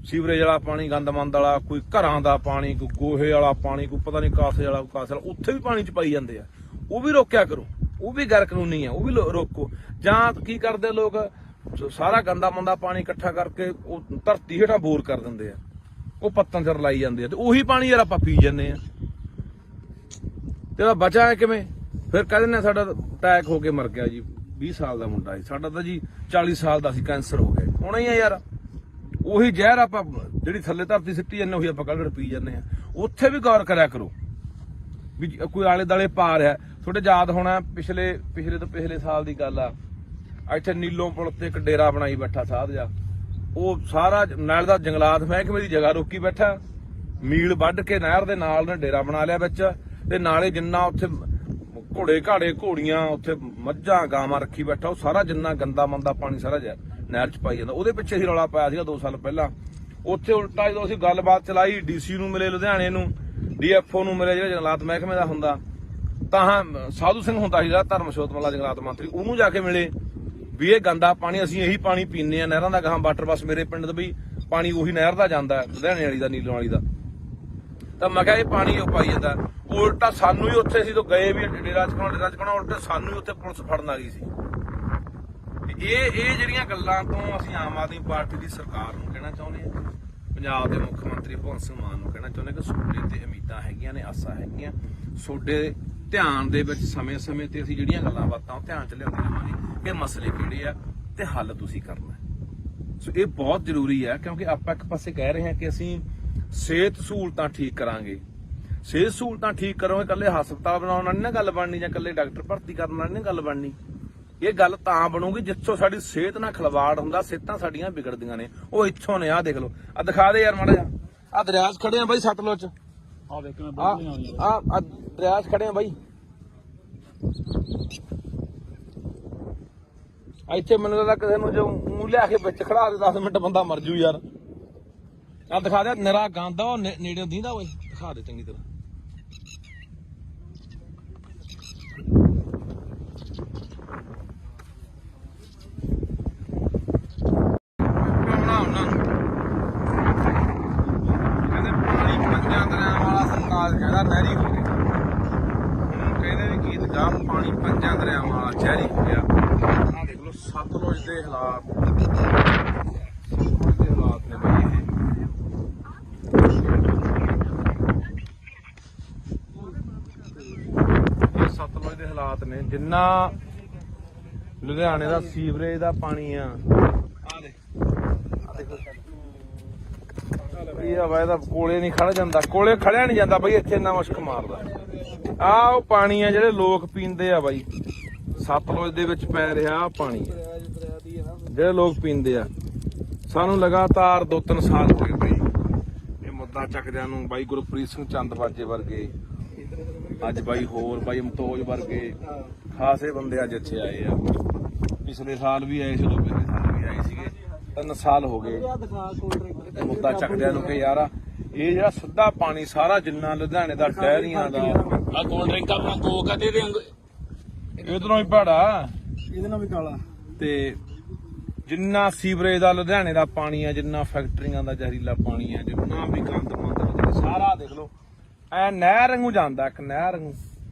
ਸੀਵਰੇਜ ਵਾਲਾ ਪਾਣੀ, ਗੰਦਮੰਦ ਵਾਲਾ, ਕੋਈ ਘਰਾਂ ਦਾ ਪਾਣੀ, ਕੋਈ ਗੋਹੇ ਵਾਲਾ ਪਾਣੀ, ਕੋਈ ਪਤਾ ਨਹੀਂ ਕਾਸੇ ਵਾਲਾ, ਕਾਸੇ ਵਾਲਾ, ਉੱਥੇ ਵੀ ਪਾਣੀ ਚ ਪਾਈ ਜਾਂਦੇ ਆ। ਉਹ ਵੀ ਰੋਕਿਆ ਕਰੋ, ਉਹ ਵੀ ਗੈਰ ਕਾਨੂੰਨੀ ਆ, ਉਹ ਵੀ ਰੋਕੋ। ਜਾਂ ਕੀ ਕਰਦੇ ਲੋਕ, ਸਾਰਾ ਗੰਦਾ ਮੰਦਾ ਪਾਣੀ ਇਕੱਠਾ ਕਰਕੇ ਉਹ ਧਰਤੀ ਹੇਠਾਂ ਬੋਰ ਕਰ ਦਿੰਦੇ ਆ, ਉਹ ਪੱਤਾਂ ਚ ਰਲਾਈ ਜਾਂਦੇ ਆ, ਤੇ ਉਹੀ ਪਾਣੀ ਯਾਰ ਆਪਾਂ ਪੀ ਜਾਂਦੇ ਆ। ਤੇ ਬਚਾ ਹੈ ਕਿਵੇਂ? ਫਿਰ ਕਹਿੰਦੇ ਨੇ ਸਾਡਾ ਅਟੈਕ ਹੋ ਕੇ ਮਰ ਗਿਆ ਜੀ, 20 ਸਾਲ ਦਾ ਮੁੰਡਾ ਸੀ ਸਾਡਾ, ਤਾਂ ਜੀ 40 ਸਾਲ ਦਾ ਸੀ, ਕੈਂਸਰ ਹੋ ਗਿਆ। ਹੋਣਾ ਹੀ ਆ ਯਾਰ, ਉਹੀ ਜ਼ਹਿਰ ਆਪਾਂ ਜਿਹੜੀ ਥੱਲੇ ਧਰਤੀ ਸਿੱਟੀ ਜਾਂਦੇ ਉਹੀ ਆਪਾਂ ਕੱਢ ਪੀ ਜਾਂਦੇ ਆ। ਉੱਥੇ ਵੀ ਗੌਰ ਕਰਿਆ ਕਰੋ ਵੀ ਕੋਈ ਆਲੇ ਦਾਲੇ ਪਾ ਰਿਹਾ। ਤੁਹਾਡੇ ਯਾਦ ਹੋਣਾ ਪਿਛਲੇ ਤੋਂ ਪਿਛਲੇ ਸਾਲ ਦੀ ਗੱਲ ਆ, ਇੱਥੇ ਨੀਲੋਂ ਪੁਲ ਤੇ ਇੱਕ ਡੇਰਾ ਬਣਾਈ ਬੈਠਾ ਸਾਧ ਜਾ, ਉਹ ਸਾਰਾ ਨਾਲ ਦਾ ਜੰਗਲਾਤ ਮਹਿਕਮੇ ਦੀ ਜਗ੍ਹਾ ਰੋਕੀ ਬੈਠਾ, ਮੀਲ ਵੱਢ ਕੇ ਨਹਿਰ ਦੇ ਨਾਲ ਨੇ ਡੇਰਾ ਬਣਾ ਲਿਆ ਵਿੱਚ, ਤੇ ਨਾਲੇ ਜਿੰਨਾ ਉੱਥੇ ਘੋੜੇ ਘਾੜੇ ਘੋੜੀਆਂ, ਉੱਥੇ ਮੱਝਾਂ ਗਾਵਾਂ ਰੱਖੀ ਬੈਠਾ, ਉਹ ਸਾਰਾ ਜਿੰਨਾ ਗੰਦਾ ਮੰਦਾ ਪਾਣੀ ਸਾਰਾ ਨਹਿਰ ਚ ਪਾਈ ਜਾਂਦਾ। ਉਹਦੇ ਪਿੱਛੇ ਹੀ ਰੌਲਾ ਪਾਇਆ ਸੀਗਾ 2 ਸਾਲ ਪਹਿਲਾਂ। ਉੱਥੇ ਉਲਟਾ ਜਦੋਂ ਅਸੀਂ ਗੱਲਬਾਤ ਚਲਾਈ, ਡੀਸੀ ਨੂੰ ਮਿਲੇ ਲੁਧਿਆਣੇ ਨੂੰ, ਡੀਐਫਓ ਨੂੰ ਮਿਲੇ ਜਿਹੜਾ ਜੰਗਲਾਤ ਮਹਿਕਮੇ ਦਾ ਹੁੰਦਾ, ਤਾਂ ਸਾਧੂ ਸਿੰਘ ਹੁੰਦਾ ਸੀਗਾ ਧਰਮਸ਼ੋਤ ਮੱਲਾ ਜੰਗਲਾਤ ਮੰਤਰੀ, ਉਹਨੂੰ ਜਾ ਕੇ ਮਿਲੇ ਵੀ ਇਹ ਗੰਦਾ ਪਾਣੀ ਅਸੀਂ ਇਹੀ ਪਾਣੀ ਪੀਂਦੇ ਆ ਨਹਿਰਾਂ ਦਾ, ਗਾਹਾਂ ਵਾਟਰ ਬੱਸ ਮੇਰੇ ਪਿੰਡ ਦਾ ਵੀ ਪਾਣੀ ਉਹੀ ਨਹਿਰ ਦਾ ਜਾਂਦਾ ਲੁਧਿਆਣੇ ਵਾਲੀ ਦਾ, ਨੀਲੋਂ ਵਾਲੀ ਦਾ। ਤਾਂ ਮੈਂ ਕਿਹਾ ਇਹ ਪਾਣੀ ਉਹ ਪਾਈ ਜਾਂਦਾ। ਉਲਟਾ ਸਾਨੂੰ ਹੀ ਉੱਥੇ ਸੀ ਤੋਂ ਗਏ ਵੀ ਡੇਰਾ ਚਕਾਉਣਾ, ਉਲਟਾ ਸਾਨੂੰ ਹੀ ਉੱਥੇ ਪੁਲਿਸ ਫੜਨ ਆ ਗਈ ਸੀ। ਇਹ ਜਿਹੜੀਆਂ ਗੱਲਾਂ ਤੋਂ ਅਸੀਂ ਆਮ ਆਦਮੀ ਪਾਰਟੀ ਦੀ ਸਰਕਾਰ ਨੂੰ ਕਹਿਣਾ ਚਾਹੁੰਦੇ ਹਾਂ, ਪੰਜਾਬ ਦੇ ਮੁੱਖ ਮੰਤਰੀ ਭਗਵੰਤ ਸਿੰਘ ਮਾਨ ਨੂੰ ਕਹਿਣਾ ਚਾਹੁੰਦੇ ਕਿ ਤੁਹਾਡੇ ਤੇ ਉਮੀਦਾਂ ਹੈਗੀਆਂ ਨੇ, ਆਸਾਂ ਹੈਗੀਆਂ, ਤੁਹਾਡੇ ਧਿਆਨ ਦੇ ਵਿੱਚ ਸਮੇਂ-ਸਮੇਂ ਤੇ ਅਸੀਂ ਜਿਹੜੀਆਂ ਗੱਲਾਂ ਬਾਤਾਂ ਉਹ ਧਿਆਨ ਚ ਲਿਆਉਂਦੇ ਰਹਾਂਗੇ ਕਿ ਮਸਲੇ ਕਿਹੜੇ ਆ ਤੇ ਹੱਲ ਤੁਸੀਂ ਕਰਨਾ। ਸੋ ਇਹ ਬਹੁਤ ਜ਼ਰੂਰੀ ਹੈ, ਕਿਉਂਕਿ ਆਪਾਂ ਇੱਕ ਪਾਸੇ ਕਹਿ ਰਹੇ ਹਾਂ ਕਿ ਅਸੀਂ ਸਿਹਤ ਸਹੂਲਤਾਂ ਠੀਕ ਕਰਾਂਗੇ। ਸਿਹਤ ਸਹੂਲਤਾਂ ਠੀਕ ਕਰੋਗੇ, ਇਕੱਲੇ ਹਸਪਤਾਲ ਬਣਾਉਣ ਨਾਲ ਨਹੀਂ ਨਾ ਗੱਲ ਬਣਨੀ, ਜਾਂ ਇਕੱਲੇ ਡਾਕਟਰ ਭਰਤੀ ਕਰਨ ਨਾਲ ਨਹੀਂ ਗੱਲ ਬਣਨੀ। ਇਹ ਗੱਲ ਤਾਂ ਬਣੂਗੀ ਜਿੱਥੋਂ ਸਾਡੀ ਸਿਹਤ ਨਾਲ ਖਿਲਵਾੜ ਹੁੰਦਾ, ਸਿਹਤਾਂ ਸਾਡੀਆਂ ਵਿਗੜਦੀਆਂ ਨੇ। ਉਹ ਇੱਥੋਂ ਨੇ, ਆਹ ਦੇਖ ਲਓ, ਆਹ ਦਿਖਾ ਦੇ ਯਾਰ ਮਾੜਾ ਜਿਹਾ, ਆਹ ਦਰਿਆ 'ਚ ਖੜੇ ਆ ਬਾਈ ਸਤਲੁਜ 'ਚ, ਆ ਦੇਖ ਮੈਂ ਆਹ ਦਰਿਆ 'ਚ ਖੜੇ ਆ ਬਾਈ। ਇੱਥੇ ਮੈਨੂੰ ਲੱਗਦਾ ਕਿਸੇ ਨੂੰ ਜੋ ਮੂੰਹ ਲਿਆ ਕੇ ਵਿੱਚ ਖੜਾ ਦੇ 10 ਮਿੰਟ ਬੰਦਾ ਮਰ ਜੂ ਯਾਰ। ਆਹ ਦਿਖਾ ਦੇ, ਨਿਰਾ ਗੰਦ ਆ, ਉਹ ਨੇੜੇ ਦੀਂਦਾ ਓਏ, ਦਿਖਾ ਦੇ ਚੰਗੀ ਤਰ੍ਹਾਂ। ਨਹਿਰੀ ਹੋ ਗਿਆ, ਹੁਣ ਕਹਿੰਦੇ ਵੀ ਗੀਤ ਗਾ ਪਾਣੀ 5 ਦਰਿਆਵਾਂ ਵਾਲਾ ਜ਼ਹਿਰੀ ਹੋ ਗਿਆ। ਆਹ ਦੇਖ ਲਓ ਸਤਲੁਜ ਦੇ ਹਾਲਾਤ, ਸਤਲੁਜ ਦੇ ਹਾਲਾਤ ਨੇ ਬਈ ਇਹ ਸਤਲੁਜ ਦੇ ਹਾਲਾਤ ਨੇ। ਜਿੰਨਾ ਲੁਧਿਆਣੇ ਦਾ ਸੀਵਰੇਜ ਦਾ ਪਾਣੀ ਆ, ਆਹ ਦੇਖੋ ਇਹ ਹਵਾ ਇਹਦਾ ਕੋਲੇ ਨਹੀਂ ਖੜ ਜਾਂਦਾ, ਕੋਲੇ ਖੜਿਆ ਨਹੀਂ ਜਾਂਦਾ ਬਾਈ, ਇੱਥੇ ਇੰਨਾ ਮੁਸ਼ਕ ਮਾਰਦਾ। ਆਹ ਉਹ ਪਾਣੀ ਆ ਜਿਹੜੇ ਲੋਕ ਪੀਂਦੇ ਆ ਬਾਈ, ਸਤਲੁਜ ਦੇ ਵਿੱਚ ਪੈ ਰਿਹਾ ਆਹ ਪਾਣੀ ਜਿਹੜੇ ਲੋਕ ਪੀਂਦੇ ਆ। ਸਾਨੂੰ ਲਗਾਤਾਰ 2-3 ਸਾਲ ਹੋ ਗਏ ਬਾਈ ਇਹ ਮੁੱਦਾ ਚੱਕਦਿਆਂ ਨੂੰ। ਬਾਈ ਗੁਰਪ੍ਰੀਤ ਸਿੰਘ ਚੰਦਬਾਜੇ ਵਰਗੇ, ਅੱਜ ਬਾਈ ਹੋਰ ਬਾਈ ਮਤੋਜ ਵਰਗੇ ਖਾਸੇ ਬੰਦੇ ਅੱਜ ਇੱਥੇ ਆਏ ਆ। ਪਿਛਲੇ ਸਾਲ ਵੀ ਆਏ ਸੀ, ਪਿਛਲੇ ਸਾਲ ਵੀ ਆਏ ਸੀਗੇ। 3 ਸਾਲ ਹੋ ਗਏ ਆ ਦਿਖਾ ਕੋਲ ਤੇ ਮੁੱਦਾ ਚੱਕਦਿਆਂ ਨੂੰ ਕਿ ਯਾਰ ਇਹ ਜਿਹੜਾ ਸਿੱਧਾ ਪਾਣੀ ਸਾਰਾ ਜਿੰਨਾ ਲੁਧਿਆਣੇ ਦਾ ਡੈਰੀਆਂ ਦਾ ਆ ਕੋਲਡ ਡਰਿੰਕ ਆਪਣਾ ਕੋਕ ਆ ਦੇ ਦੇ ਇਧਰੋਂ ਹੀ ਭਾੜਾ ਇਹਦੇ ਨਾਲ ਵੀ ਕਾਲਾ ਤੇ ਜਿੰਨਾ ਸੀਵਰੇਜ ਦਾ ਲੁਧਿਆਣੇ ਦਾ ਪਾਣੀ ਹੈ, ਜਿੰਨਾ ਫੈਕਟਰੀਆਂ ਦਾ ਜ਼ਹਿਰੀਲਾ ਪਾਣੀ ਹੈ, ਜਿੰਨਾ ਵੀ ਗੰਦ ਮੰਦ ਸਾਰਾ ਦੇਖ ਲਓ ਐ ਨਹਿਰ ਵਾਂਗੂ ਜਾਂਦਾ, ਇੱਕ ਨਹਿਰ ਵਾਂਗੂ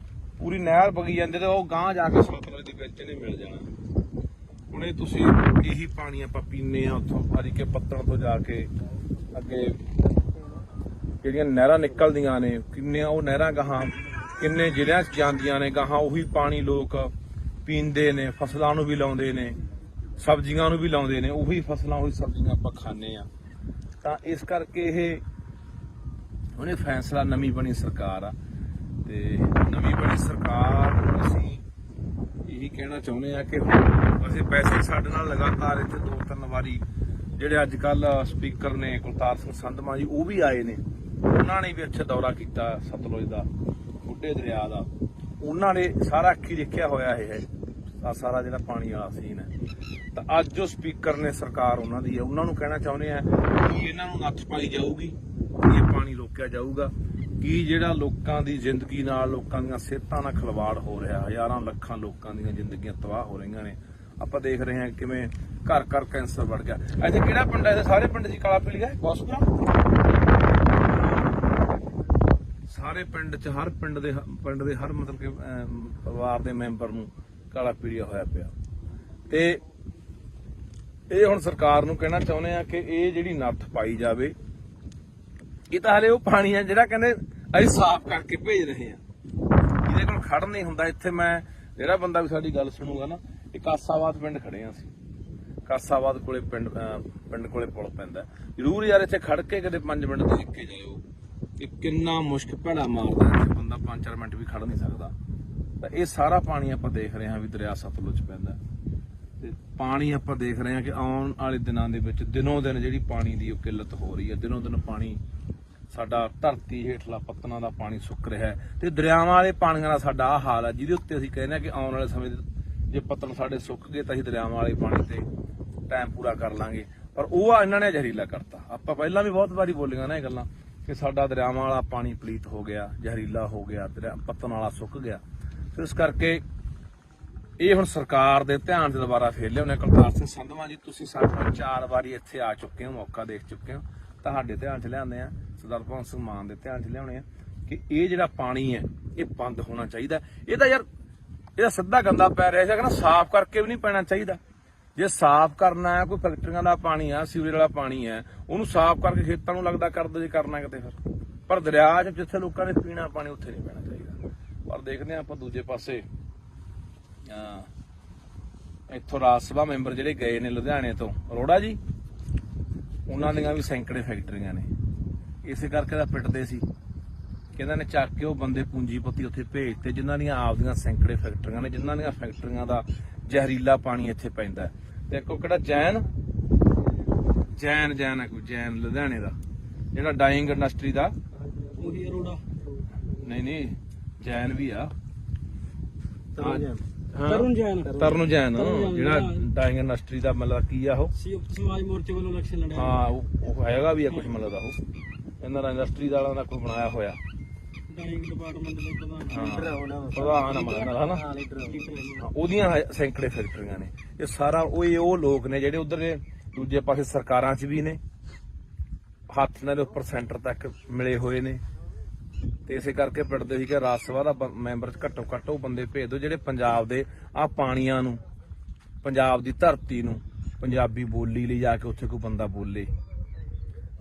ਪੂਰੀ ਨਹਿਰ ਵਗੀ ਜਾਂਦੀ ਤੇ ਉਹ ਗਾਂਹ ਜਾ ਕੇ ਸਤਲੁਜ ਦੇ ਵਿੱਚ ਨੇ ਮਿਲ ਜਾਣਾ। ਹੁਣ ਇਹ ਤੁਸੀਂ ਇਹੀ ਪਾਣੀ ਆਪਾਂ ਪੀਨੇ ਆ ਉੱਥੋਂ ਹਰੀਕੇ ਪੱਤਣ ਤੋਂ ਜਾ ਕੇ ਅੱਗੇ ਜਿਹੜੀਆਂ ਨਹਿਰਾਂ ਨਿਕਲਦੀਆਂ ਨੇ, ਕਿੰਨੀਆਂ ਉਹ ਨਹਿਰਾਂ ਗਾਹਾਂ ਕਿੰਨੇ ਜ਼ਿਲ੍ਹਿਆਂ 'ਚ ਜਾਂਦੀਆਂ ਨੇ, ਗਾਹਾਂ ਉਹੀ ਪਾਣੀ ਲੋਕ ਪੀਂਦੇ ਨੇ, ਫਸਲਾਂ ਨੂੰ ਵੀ ਲਾਉਂਦੇ ਨੇ, ਸਬਜ਼ੀਆਂ ਨੂੰ ਵੀ ਲਾਉਂਦੇ ਨੇ, ਉਹੀ ਫਸਲਾਂ ਉਹੀ ਸਬਜ਼ੀਆਂ ਆਪਾਂ ਖਾਂਦੇ ਆ। ਤਾਂ ਇਸ ਕਰਕੇ ਇਹ ਉਹਨੇ ਫੈਸਲਾ, ਨਵੀਂ ਬਣੀ ਸਰਕਾਰ ਆ ਤੇ ਨਵੀਂ ਬਣੀ ਸਰਕਾਰ ਨੂੰ ਅਸੀਂ ਇਹੀ ਕਹਿਣਾ ਚਾਹੁੰਦੇ ਆ ਕਿ ਅਸੀਂ ਪੈਸੇ ਸਾਡੇ ਨਾਲ ਲਗਾਤਾਰ ਇੱਥੇ 2-3 ਵਾਰੀ ਜਿਹੜੇ ਅੱਜ ਕੱਲ ਸਪੀਕਰ ਨੇ ਕੁਲਤਾਰ ਸਿੰਘ ਸੰਧਮਾ ਜੀ ਉਹ ਵੀ ਆਏ ਨੇ, ਉਹਨਾਂ ਨੇ ਵੀ ਇੱਥੇ ਦੌਰਾ ਕੀਤਾ ਸਤਲੁਜ ਦਾ, ਬੁੱਢੇ ਦਰਿਆ ਦਾ, ਉਹਨਾਂ ਨੇ ਸਾਰਾ ਅੱਖੀ ਦੇਖਿਆ ਹੋਇਆ ਇਹ ਹੈ ਆ ਸਾਰਾ ਜਿਹੜਾ ਪਾਣੀ ਵਾਲਾ ਸੀਨ ਹੈ। ਤਾਂ ਅੱਜ ਜੋ ਸਪੀਕਰ ਨੇ ਸਰਕਾਰ ਉਹਨਾਂ ਦੀ ਹੈ, ਉਹਨਾਂ ਨੂੰ ਕਹਿਣਾ ਚਾਹੁੰਦੇ ਆ ਕਿ ਇਹਨਾਂ ਨੂੰ ਨੱਥ ਪਾਈ ਜਾਊਗੀ, ਇਹ ਪਾਣੀ ਰੋਕਿਆ ਜਾਊਗਾ ਕਿ ਜਿਹੜਾ ਲੋਕਾਂ ਦੀ ਜ਼ਿੰਦਗੀ ਨਾਲ, ਲੋਕਾਂ ਦੀਆਂ ਸਿਹਤਾਂ ਨਾਲ ਖਿਲਵਾੜ ਹੋ ਰਿਹਾ, ਹਜ਼ਾਰਾਂ ਲੱਖਾਂ ਲੋਕਾਂ ਦੀਆਂ ਜ਼ਿੰਦਗੀਆਂ ਤਬਾਹ ਹੋ ਰਹੀਆਂ ਨੇ। ਆਪਾਂ ਦੇਖ ਰਹੇ ਹਾਂ ਕਿਵੇਂ ਘਰ ਘਰ ਕੈਂਸਰ ਵੜ ਗਿਆ। ਇੱਥੇ ਕਿਹੜਾ ਪਿੰਡ ਹੈ? ਸਾਰੇ ਪਿੰਡ ਦੀ ਕਾਲਾ ਪੀਲੀਆ ਬੌਸਪੁਰਾ, ਸਾਰੇ ਪਿੰਡ 'ਚ ਹਰ ਪਿੰਡ ਦੇ ਹਰ ਮਤਲਬ ਕਿ ਪਰਿਵਾਰ ਦੇ ਮੈਂਬਰ ਨੂੰ ਕਾਲਾ ਪੀਲੀਆ ਹੋਇਆ ਪਿਆ। ਤੇ ਇਹ ਹੁਣ ਸਰਕਾਰ ਨੂੰ ਕਹਿਣਾ ਚਾਹੁੰਦੇ ਆ ਕਿ ਇਹ ਜਿਹੜੀ ਨੱਥ ਪਾਈ ਜਾਵੇ। ਇਹ ਤਾਂ ਹਲੇ ਉਹ ਪਾਣੀ ਆ ਜਿਹੜਾ ਕਹਿੰਦੇ ਅਸੀਂ ਸਾਫ਼ ਕਰਕੇ ਭੇਜ ਰਹੇ ਆ, ਇਹਦੇ ਕੋਲ ਖੜ ਨਹੀਂ ਹੁੰਦਾ। ਇੱਥੇ ਮੈਂ ਜਿਹੜਾ ਬੰਦਾ ਵੀ ਸਾਡੀ ਗੱਲ ਸੁਣੂਗਾ ਨਾ, ਇਹ ਕਾਸਾਬਾਦ ਪਿੰਡ ਖੜੇ ਆ ਅਸੀਂ, ਕਾਸਾਬਾਦ ਕੋਲੇ ਪਿੰਡ ਕੋਲੇ ਪੁਲ ਪੈਂਦਾ। ਜ਼ਰੂਰ ਯਾਰ ਇੱਥੇ ਖੜ ਕੇ ਕਦੇ 5 ਮਿੰਟ ਦੇਖ ਕੇ ਜਾਇਓ ਕਿ ਕਿੰਨਾ ਮੁਸ਼ਕ ਭੈੜਾ ਮਾਰਦਾ, ਇੱਥੇ ਬੰਦਾ 5-4 ਮਿੰਟ ਵੀ ਖੜ ਨਹੀਂ ਸਕਦਾ। ਤਾਂ ਇਹ ਸਾਰਾ ਪਾਣੀ ਆਪਾਂ ਦੇਖ ਰਹੇ ਹਾਂ ਵੀ ਦਰਿਆ ਸਤਲੁਜ ਪੈਂਦਾ ਤੇ ਪਾਣੀ ਆਪਾਂ ਦੇਖ ਰਹੇ ਹਾਂ ਕਿ ਆਉਣ ਵਾਲੇ ਦਿਨਾਂ ਦੇ ਵਿੱਚ ਦਿਨੋਂ ਦਿਨ ਜਿਹੜੀ ਪਾਣੀ ਦੀ ਉਹ ਕਿੱਲਤ ਹੋ ਰਹੀ ਹੈ। ਦਿਨੋਂ ਦਿਨ ਪਾਣੀ ਸਾਡਾ ਧਰਤੀ ਹੇਠਲਾ ਪੱਤਨਾਂ ਦਾ ਪਾਣੀ ਸੁੱਕ ਰਿਹਾ ਹੈ ਤੇ ਦਰਿਆਵਾਂ ਵਾਲੇ ਪਾਣੀਆਂ ਦਾ ਸਾਡਾ ਆਹ ਹਾਲ ਹੈ, ਜਿਹਦੇ ਉੱਤੇ ਅਸੀਂ ਕਹਿੰਦੇ ਹਾਂ ਕਿ ਆਉਣ ਵਾਲੇ ਸਮੇਂ ਜੇ ਪੱਤਨ ਸਾਡੇ ਸੁੱਕ ਗਏ ਤਾਂ ਅਸੀਂ ਦਰਿਆਵਾਂ ਵਾਲੇ ਪਾਣੀ ਤੇ ਟਾਈਮ ਪੂਰਾ ਕਰ ਲਾਂਗੇ। ਪਰ ਉਹ ਇਹਨਾਂ ਨੇ ਜ਼ਹਿਰੀਲਾ ਕਰਤਾ। ਆਪਾਂ ਪਹਿਲਾਂ ਵੀ ਬਹੁਤ ਵਾਰੀ ਬੋਲੀਆਂ ਨਾ ਇਹ ਗੱਲਾਂ ਕਿ ਸਾਡਾ ਦਰਿਆਵਾਂ ਵਾਲਾ ਪਾਣੀ ਪਲੀਤ ਹੋ ਗਿਆ, ਜ਼ਹਿਰੀਲਾ ਹੋ ਗਿਆ, ਪੱਤਨ ਵਾਲਾ ਸੁੱਕ ਗਿਆ। ਇਸ ਕਰਕੇ ਇਹ ਹੁਣ ਸਰਕਾਰ ਦੇ ਧਿਆਨ 'ਚ ਦੁਬਾਰਾ ਫੇਰ ਲਿਆਉਣੇ। ਕੁਲਤਾਰ ਸਿੰਘ ਸੰਧਵਾਂ ਜੀ, ਤੁਸੀਂ ਸਾਡੇ ਕੋਲ 4 ਵਾਰੀ ਇੱਥੇ ਆ ਚੁੱਕੇ ਹੋ, ਮੌਕਾ ਦੇਖ ਚੁੱਕੇ ਹੋ, ਤੁਹਾਡੇ ਧਿਆਨ 'ਚ ਲਿਆਉਂਦੇ ਆ, ਸਰਦਾਰ ਭਗਵੰਤ ਸਿੰਘ ਮਾਨ ਦੇ ਧਿਆਨ 'ਚ ਲਿਆਉਣੇ ਆ ਕਿ ਇਹ ਜਿਹੜਾ ਪਾਣੀ ਹੈ ਇਹ ਬੰਦ ਹੋਣਾ ਚਾਹੀਦਾ। ਇਹਦਾ ਯਾਰ ਇਹਦਾ ਸਿੱਧਾ ਗੰਦਾ ਪੈ ਰਿਹਾ ਸੀ, ਸਾਫ਼ ਕਰਕੇ ਵੀ ਨਹੀਂ ਪੈਣਾ ਚਾਹੀਦਾ। ਜੇ ਸਾਫ਼ ਕਰਨਾ ਹੈ, ਕੋਈ ਫੈਕਟਰੀਆਂ ਦਾ ਪਾਣੀ ਆ, ਸੀਵਰੇਜ ਵਾਲਾ ਪਾਣੀ ਹੈ, ਉਹਨੂੰ ਸਾਫ਼ ਕਰਕੇ ਖੇਤਾਂ ਨੂੰ ਲੱਗਦਾ ਕਰ ਦੋ ਜੇ ਕਰਨਾ ਕਿਤੇ ਫਿਰ। ਪਰ ਦਰਿਆ 'ਚ ਜਿੱਥੇ ਲੋਕਾਂ ਨੇ ਪੀਣਾ ਪਾਣੀ ਉੱਥੇ ਨਹੀਂ ਪੈਣਾ ਚਾਹੀਦਾ। ਪਰ ਦੇਖਦੇ ਆਪਾਂ ਦੂਜੇ ਪਾਸੇ ਇੱਥੋਂ ਰਾਜ ਸਭਾ ਮੈਂਬਰ ਜਿਹੜੇ ਗਏ ਨੇ ਲੁਧਿਆਣੇ ਤੋਂ, ਅਰੋੜਾ ਜੀ, ਉਹਨਾਂ ਦੀਆਂ ਵੀ ਸੈਂਕੜੇ ਫੈਕਟਰੀਆਂ ਨੇ। ਇਸੇ ਕਰਕੇ ਤਾਂ ਪਿੱਟਦੇ ਸੀ ਕਿ ਇਹਨਾਂ ਨੇ ਚੱਕ ਕੇ ਉਹ ਬੰਦੇ ਪੂੰਜੀਪਤੀ ਉੱਥੇ ਭੇਜਤੇ ਜਿਨ੍ਹਾਂ ਦੀਆਂ ਆਪਦੀਆਂ ਸੈਂਕੜੇ ਫੈਕਟਰੀਆਂ ਨੇ, ਜਿਨ੍ਹਾਂ ਦੀਆਂ ਫੈਕਟਰੀਆਂ ਦਾ ਜ਼ਹਿਰੀਲਾ ਪਾਣੀ ਇੱਥੇ ਪੈਂਦਾ। ਤੇ ਇੱਕ ਕਿਹੜਾ ਜੈਨ ਹੈ, ਕੋਈ ਜੈਨ ਲੁਧਿਆਣੇ ਦਾ ਜਿਹੜਾ ਡਾਈਂਗ ਇੰਡਸਟਰੀ ਦਾ, ਉਹੀ ਅਰੋੜਾ ਨਹੀਂ ਜੈਨ ਵੀ ਆ, ਤਰੁਣ ਜੈਨ ਜਿਹੜਾ ਡਾਈਂਗ ਇੰਡਸਟਰੀ ਦਾ ਮਤਲਬ ਕੀ ਆ, ਉਹ ਸੰਯੁਕਤ ਸਮਾਜ ਮੋਰਚੇ ਵੱਲੋਂ ਇਲੈਕਸ਼ਨ ਲੜਿਆ। ਹਾਂ ਉਹ ਹੈਗਾ ਵੀ ਆ ਕੁਝ ਮਤਲਬ ਦਾ, ਉਹ ਇਹਨਾਂ ਦਾ ਇੰਡਸਟਰੀ ਵਾਲਾ ਦਾ ਕੋਈ ਬਣਾਇਆ ਹੋਇਆ ਡਾਈਂਗ ਡਿਪਾਰਟਮੈਂਟ ਦੇ ਪ੍ਰਧਾਨ ਉਹਦੀਆਂ ਸੈਂਕੜੇ ਫੈਕਟਰੀਆਂ ਨੇ। ਇਹ ਸਾਰਾ ਉਹ ਲੋਕ ਨੇ ਜਿਹੜੇ ਉਧਰ ਦੇ ਦੂਜੇ ਪਾਸੇ ਸਰਕਾਰਾਂ 'ਚ ਵੀ ਨੇ, ਹੱਥ ਨਾਲ ਉੱਪਰ ਸੈਂਟਰ ਤੱਕ ਮਿਲੇ ਹੋਏ ਨੇ। ਤੇ ਇਸੇ ਕਰਕੇ ਪਿੰਡਦੇ ਸੀ ਕਿ ਰਾਜ ਸਭਾ ਦਾ ਮੈਂਬਰ ਘੱਟੋ ਘੱਟ ਉਹ ਬੰਦੇ ਭੇਜ ਦਿਓ ਜਿਹੜੇ ਪੰਜਾਬ ਦੇ ਆਹ ਪਾਣੀਆਂ ਨੂੰ, ਪੰਜਾਬ ਦੀ ਧਰਤੀ ਨੂੰ, ਪੰਜਾਬੀ ਬੋਲੀ ਲਈ ਜਾ ਕੇ ਉੱਥੇ ਕੋਈ ਬੰਦਾ ਬੋਲੇ,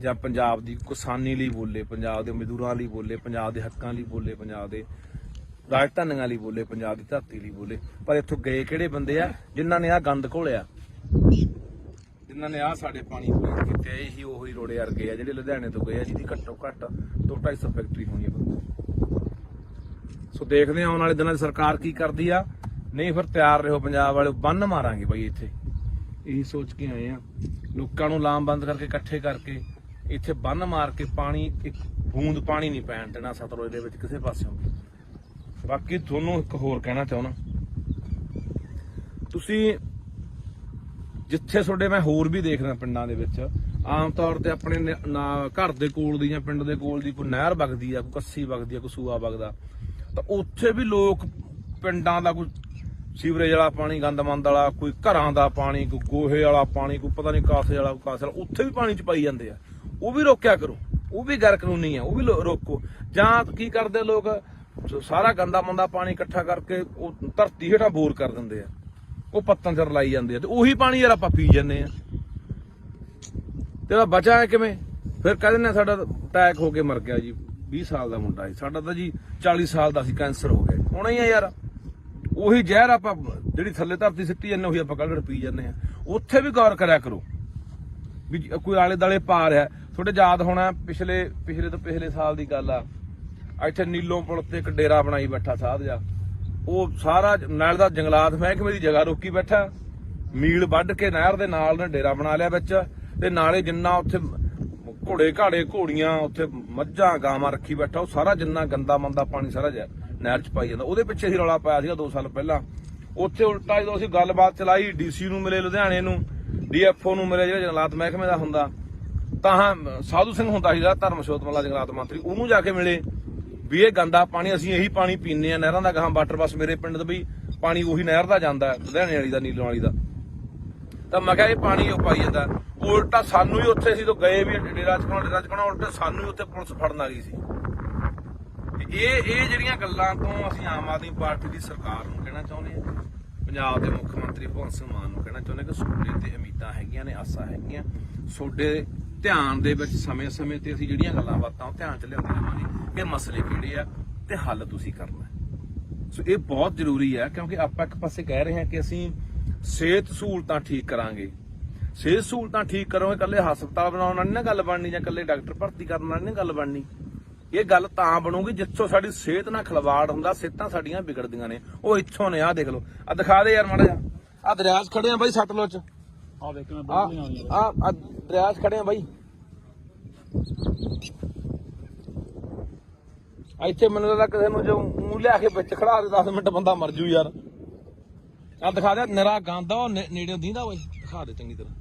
ਜਾਂ ਪੰਜਾਬ ਦੀ ਕਿਸਾਨੀ ਲਈ ਬੋਲੇ, ਪੰਜਾਬ ਦੇ ਮਜ਼ਦੂਰਾਂ ਲਈ ਬੋਲੇ, ਪੰਜਾਬ ਦੇ ਹੱਕਾਂ ਲਈ ਬੋਲੇ, ਪੰਜਾਬ ਦੇ ਰਾਜਧਾਨੀਆਂ ਲਈ ਬੋਲੇ, ਪੰਜਾਬ ਦੀ ਧਰਤੀ ਲਈ ਬੋਲੇ। ਪਰ ਇੱਥੋਂ ਗਏ ਕਿਹੜੇ ਬੰਦੇ ਆ ਜਿਨ੍ਹਾਂ ਨੇ ਆਹ ਗੰਦ ਘੋਲਿਆ, ਜਿਨ੍ਹਾਂ ਨੇ ਆਹ ਸਾਡੇ ਪਾਣੀ ਪਲੀਤ ਕੀਤੇ। ਇਹੀ ਉਹੀ ਰੋੜੇ ਵਰਗੇ ਆ ਜਿਹੜੇ ਲੁਧਿਆਣੇ ਤੋਂ ਗਏ ਆ, ਜਿਹਦੀ ਘੱਟੋ ਘੱਟ 200-250 ਫੈਕਟਰੀ ਹੋਣੀ ਆ। ਸੋ ਦੇਖਦੇ ਆ ਆਉਣ ਵਾਲੇ ਦਿਨਾਂ 'ਚ ਸਰਕਾਰ ਕੀ ਕਰਦੀ ਆ। ਨਹੀਂ ਫਿਰ ਤਿਆਰ ਰਹੋ ਪੰਜਾਬ ਵਾਲੇ, ਬੰਨ ਮਾਰਾਂਗੇ ਬਾਈ ਇੱਥੇ। ਇਹੀ ਸੋਚ ਕੇ ਆਏ ਆ, ਲੋਕਾਂ ਨੂੰ ਲਾਮਬੰਦ ਕਰਕੇ ਇਕੱਠੇ ਕਰਕੇ ਇੱਥੇ ਬੰਨ ਮਾਰ ਕੇ ਪਾਣੀ, ਇੱਕ ਬੂੰਦ ਪਾਣੀ ਨਹੀਂ ਪੈਣ ਦੇਣਾ ਸਤਲੁਜ ਦੇ ਵਿੱਚ ਕਿਸੇ ਪਾਸਿਓਂ ਵੀ। ਬਾਕੀ ਤੁਹਾਨੂੰ ਇੱਕ ਹੋਰ ਕਹਿਣਾ ਚਾਹੁੰਦਾ, ਤੁਸੀਂ ਜਿੱਥੇ ਤੁਹਾਡੇ ਮੈਂ ਹੋਰ ਵੀ ਦੇਖਦਾ ਪਿੰਡਾਂ ਦੇ ਵਿੱਚ ਆਮ ਤੌਰ ਤੇ ਆਪਣੇ ਘਰ ਦੇ ਕੋਲ ਦੀ ਜਾਂ ਪਿੰਡ ਦੇ ਕੋਲ ਦੀ ਕੋਈ ਨਹਿਰ ਵਗਦੀ ਆ, ਕੋਈ ਕੱਸੀ ਵਗਦੀ ਆ, ਕੋਈ ਸੂਆ ਵਗਦਾ, ਤਾਂ ਉੱਥੇ ਵੀ ਲੋਕ ਪਿੰਡਾਂ ਦਾ ਕੋਈ ਸੀਵਰੇਜ ਵਾਲਾ ਪਾਣੀ, ਗੰਦਮੰਦ ਵਾਲਾ, ਕੋਈ ਘਰਾਂ ਦਾ ਪਾਣੀ, ਕੋਈ ਗੋਹੇ ਵਾਲਾ ਪਾਣੀ, ਕੋਈ ਪਤਾ ਨਹੀਂ ਕਾਸੇ ਵਾਲਾ, ਕੋਈ ਕਾਸੇ ਵਾਲਾ, ਉੱਥੇ ਵੀ ਪਾਣੀ ਚ ਪਾਈ ਜਾਂਦੇ ਆ। ਉਹ ਵੀ ਰੋਕਿਆ ਕਰੋ, ਉਹ ਵੀ ਗੈਰ ਕਾਨੂੰਨੀ ਆ, ਉਹ ਵੀ ਰੋਕੋ। ਜਾਂ ਕੀ ਕਰਦੇ ਲੋਕ, ਸਾਰਾ ਗੰਦਾ ਮੰਦਾ ਪਾਣੀ ਇਕੱਠਾ ਕਰਕੇ ਉਹ ਧਰਤੀ ਹੇਠਾਂ ਬੋਰ ਕਰ ਦਿੰਦੇ ਆ, ਉਹ ਪੱਤਨ ਚ ਲਾਈ ਜਾਂਦੇ ਆ, ਤੇ ਉਹੀ ਪਾਣੀ ਯਾਰ ਆਪਾਂ ਪੀ ਜਾਂਦੇ ਆ। ਤੇ ਬਚਾ ਕਿਵੇਂ? ਫਿਰ ਕਹਿੰਦੇ ਨੇ ਸਾਡਾ ਅਟੈਕ ਹੋ ਕੇ ਮਰ ਗਿਆ ਜੀ, 20 ਸਾਲ ਦਾ ਮੁੰਡਾ ਸੀ ਸਾਡਾ, ਤਾਂ ਜੀ 40 ਸਾਲ ਦਾ ਸੀ, ਕੈਂਸਰ ਹੋ ਗਿਆ। ਹੋਣਾ ਹੀ ਆ ਯਾਰ, ਉਹੀ ਜ਼ਹਿਰ ਆਪਾਂ ਜਿਹੜੀ ਥੱਲੇ ਧਰਤੀ ਸਿੱਟੀ ਜਾਂਦੇ ਉਹੀ ਆਪਾਂ ਕੱਢ ਪੀ ਜਾਂਦੇ ਆ। ਉੱਥੇ ਵੀ ਗੌਰ ਕਰਿਆ ਕਰੋ ਵੀ ਕੋਈ ਆਲੇ ਦਾਲੇ ਪਾ ਰਿਹਾ। ਤੁਹਾਡੇ ਯਾਦ ਹੋਣਾ ਪਿਛਲੇ ਤੋਂ ਪਿਛਲੇ ਸਾਲ ਦੀ ਗੱਲ ਆ, ਇੱਥੇ ਨੀਲੋਂ ਪੁਲ ਤੇ ਇੱਕ ਡੇਰਾ ਬਣਾਈ ਬੈਠਾ ਸਾਧ ਜਾ, ਉਹ ਸਾਰਾ ਨਾਲ ਦਾ ਜੰਗਲਾਤ ਮਹਿਕਮੇ ਦੀ ਜਗ੍ਹਾ ਰੋਕੀ ਬੈਠਾ, ਮੀਲ ਵੱਢ ਕੇ ਨਹਿਰ ਦੇ ਨਾਲ ਨੇ ਡੇਰਾ ਬਣਾ ਲਿਆ ਵਿੱਚ, ਤੇ ਨਾਲੇ ਜਿੰਨਾ ਉੱਥੇ ਘੋੜੇ ਘਾੜੇ ਘੋੜੀਆਂ, ਉੱਥੇ ਮੱਝਾਂ ਗਾਵਾਂ ਰੱਖੀ ਬੈਠਾ, ਉਹ ਸਾਰਾ ਜਿੰਨਾ ਗੰਦਾ ਮੰਦਾ ਪਾਣੀ ਸਾਰਾ ਨਹਿਰ ਚ ਪਾਈ ਜਾਂਦਾ। ਉਹਦੇ ਪਿੱਛੇ ਅਸੀਂ ਰੌਲਾ ਪਾਇਆ ਸੀਗਾ 2 ਸਾਲ ਪਹਿਲਾਂ। ਉੱਥੇ ਉਲਟਾ ਜਦੋਂ ਅਸੀਂ ਗੱਲਬਾਤ ਚਲਾਈ, ਡੀਸੀ ਨੂੰ ਮਿਲੇ ਲੁਧਿਆਣੇ ਨੂੰ, ਡੀਐਫਓ ਨੂੰ ਮਿਲੇ ਜਿਹੜਾ ਜੰਗਲਾਤ ਮਹਿਕਮੇ ਦਾ ਹੁੰਦਾ, ਤਾਂ ਸਾਧੂ ਸਿੰਘ ਹੁੰਦਾ ਸੀ ਧਰਮਸ਼ੋਤ ਵਾਲਾ ਜੰਗਲਾਤ ਮੰਤਰੀ, ਉਹਨੂੰ ਜਾ ਕੇ ਮਿਲੇ ਵੀ ਇਹ ਗੰਦਾ ਪਾਣੀ ਅਸੀਂ ਇਹੀ ਪਾਣੀ ਪੀਂਦੇ ਆ ਨਹਿਰਾਂ ਦਾ, ਗਾਹਾਂ ਵਾਟਰ ਬੱਸ ਮੇਰੇ ਪਿੰਡ ਦਾ ਵੀ ਪਾਣੀ ਉਹੀ ਨਹਿਰ ਦਾ ਜਾਂਦਾ, ਲੁਧਿਆਣੇ ਵਾਲੀ ਦਾ, ਨੀਲੋਂ ਵਾਲੀ ਦਾ। ਤਾਂ ਮੈਂ ਕਿਹਾ ਇਹ ਪਾਣੀ ਉਹ ਪਾਈ ਜਾਂਦਾ। ਉਲਟਾ ਸਾਨੂੰ ਹੀ ਉੱਥੇ ਅਸੀਂ ਤੋਂ ਗਏ ਵੀ ਡੇਰਾ ਚਕਾਉਣਾ, ਉਲਟਾ ਸਾਨੂੰ ਹੀ ਉੱਥੇ ਪੁਲਿਸ ਫੜਨ ਆ ਗਈ ਸੀ। ਇਹ ਜਿਹੜੀਆਂ ਗੱਲਾਂ ਤੋਂ ਅਸੀਂ ਆਮ ਆਦਮੀ ਪਾਰਟੀ ਦੀ ਸਰਕਾਰ ਨੂੰ ਕਹਿਣਾ ਚਾਹੁੰਦੇ ਹਾਂ, ਪੰਜਾਬ ਦੇ ਮੁੱਖ ਮੰਤਰੀ ਭਗਵੰਤ ਸਿੰਘ ਮਾਨ ਨੂੰ ਕਹਿਣਾ ਚਾਹੁੰਦੇ ਕਿ ਤੁਹਾਡੇ ਤੇ ਉਮੀਦਾਂ ਹੈਗੀਆਂ ਨੇ, ਆਸਾਂ ਹੈਗੀਆਂ, ਤੁਹਾਡੇ ਧਿਆਨ ਦੇ ਵਿੱਚ ਸਮੇਂ-ਸਮੇਂ ਤੇ ਅਸੀਂ ਜਿਹੜੀਆਂ ਗੱਲਾਂ ਬਾਤਾਂ ਉਹ ਧਿਆਨ ਚ ਲਿਆਉਂਦੇ ਰਹਾਂਗੇ ਕਿ ਮਸਲੇ ਕਿਹੜੇ ਆ ਤੇ ਹੱਲ ਤੁਸੀਂ ਕਰਨਾ। ਸੋ ਇਹ ਬਹੁਤ ਜ਼ਰੂਰੀ ਹੈ, ਕਿਉਂਕਿ ਆਪਾਂ ਇੱਕ ਪਾਸੇ ਕਹਿ ਰਹੇ ਹਾਂ ਕਿ ਅਸੀਂ ਸਿਹਤ ਸਹੂਲਤਾਂ ਠੀਕ ਕਰਾਂਗੇ। ਸਿਹਤ ਸਹੂਲਤਾਂ ਠੀਕ ਕਰੋਗੇ, ਇਕੱਲੇ ਹਸਪਤਾਲ ਬਣਾਉਣ ਨਾਲ ਨਹੀਂ ਨਾ ਗੱਲ ਬਣਨੀ, ਜਾਂ ਇਕੱਲੇ ਡਾਕਟਰ ਭਰਤੀ ਕਰਨ ਨਾਲ ਨਹੀਂ ਗੱਲ ਬਣਨੀ। ਇਹ ਗੱਲ ਤਾਂ ਬਣੂਗੀ ਜਿੱਥੋਂ ਸਾਡੀ ਸਿਹਤ ਨਾਲ ਖਿਲਵਾੜ ਹੁੰਦਾ, ਸਿਹਤਾਂ ਸਾਡੀਆਂ ਵਿਗੜਦੀਆਂ ਨੇ। ਉਹ ਇੱਥੋਂ ਨੇ, ਆਹ ਦੇਖ ਲਓ, ਆਹ ਦਿਖਾ ਦੇ ਯਾਰ ਮਾੜਾ ਜਿਹਾ, ਆਹ ਦਰਿਆ 'ਚ ਖੜੇ ਆ ਬਾਈ ਸਤਲੁਜ 'ਚ, ਆ ਵੇਖ ਮੈਂ ਬੋਲ ਰਿਹਾ ਆਹ ਦਰਿਆ 'ਚ ਖੜੇ ਆ ਬਾਈ। ਇੱਥੇ ਮੈਨੂੰ ਲੱਗਦਾ ਕਿਸੇ ਨੂੰ ਜੋ ਮੂੰਹ ਲਿਆ ਕੇ ਵਿੱਚ ਖੜਾ ਦੇ 10 ਮਿੰਟ ਬੰਦਾ ਮਰ ਜੂ ਯਾਰ। ਆਹ ਦਿਖਾ ਦੇ, ਨਿਰਾ ਗੰਦ ਆ, ਉਹ ਨੇੜੇ ਦੀਂਦਾ ਓਏ, ਦਿਖਾ ਦੇ ਚੰਗੀ ਤਰ੍ਹਾਂ।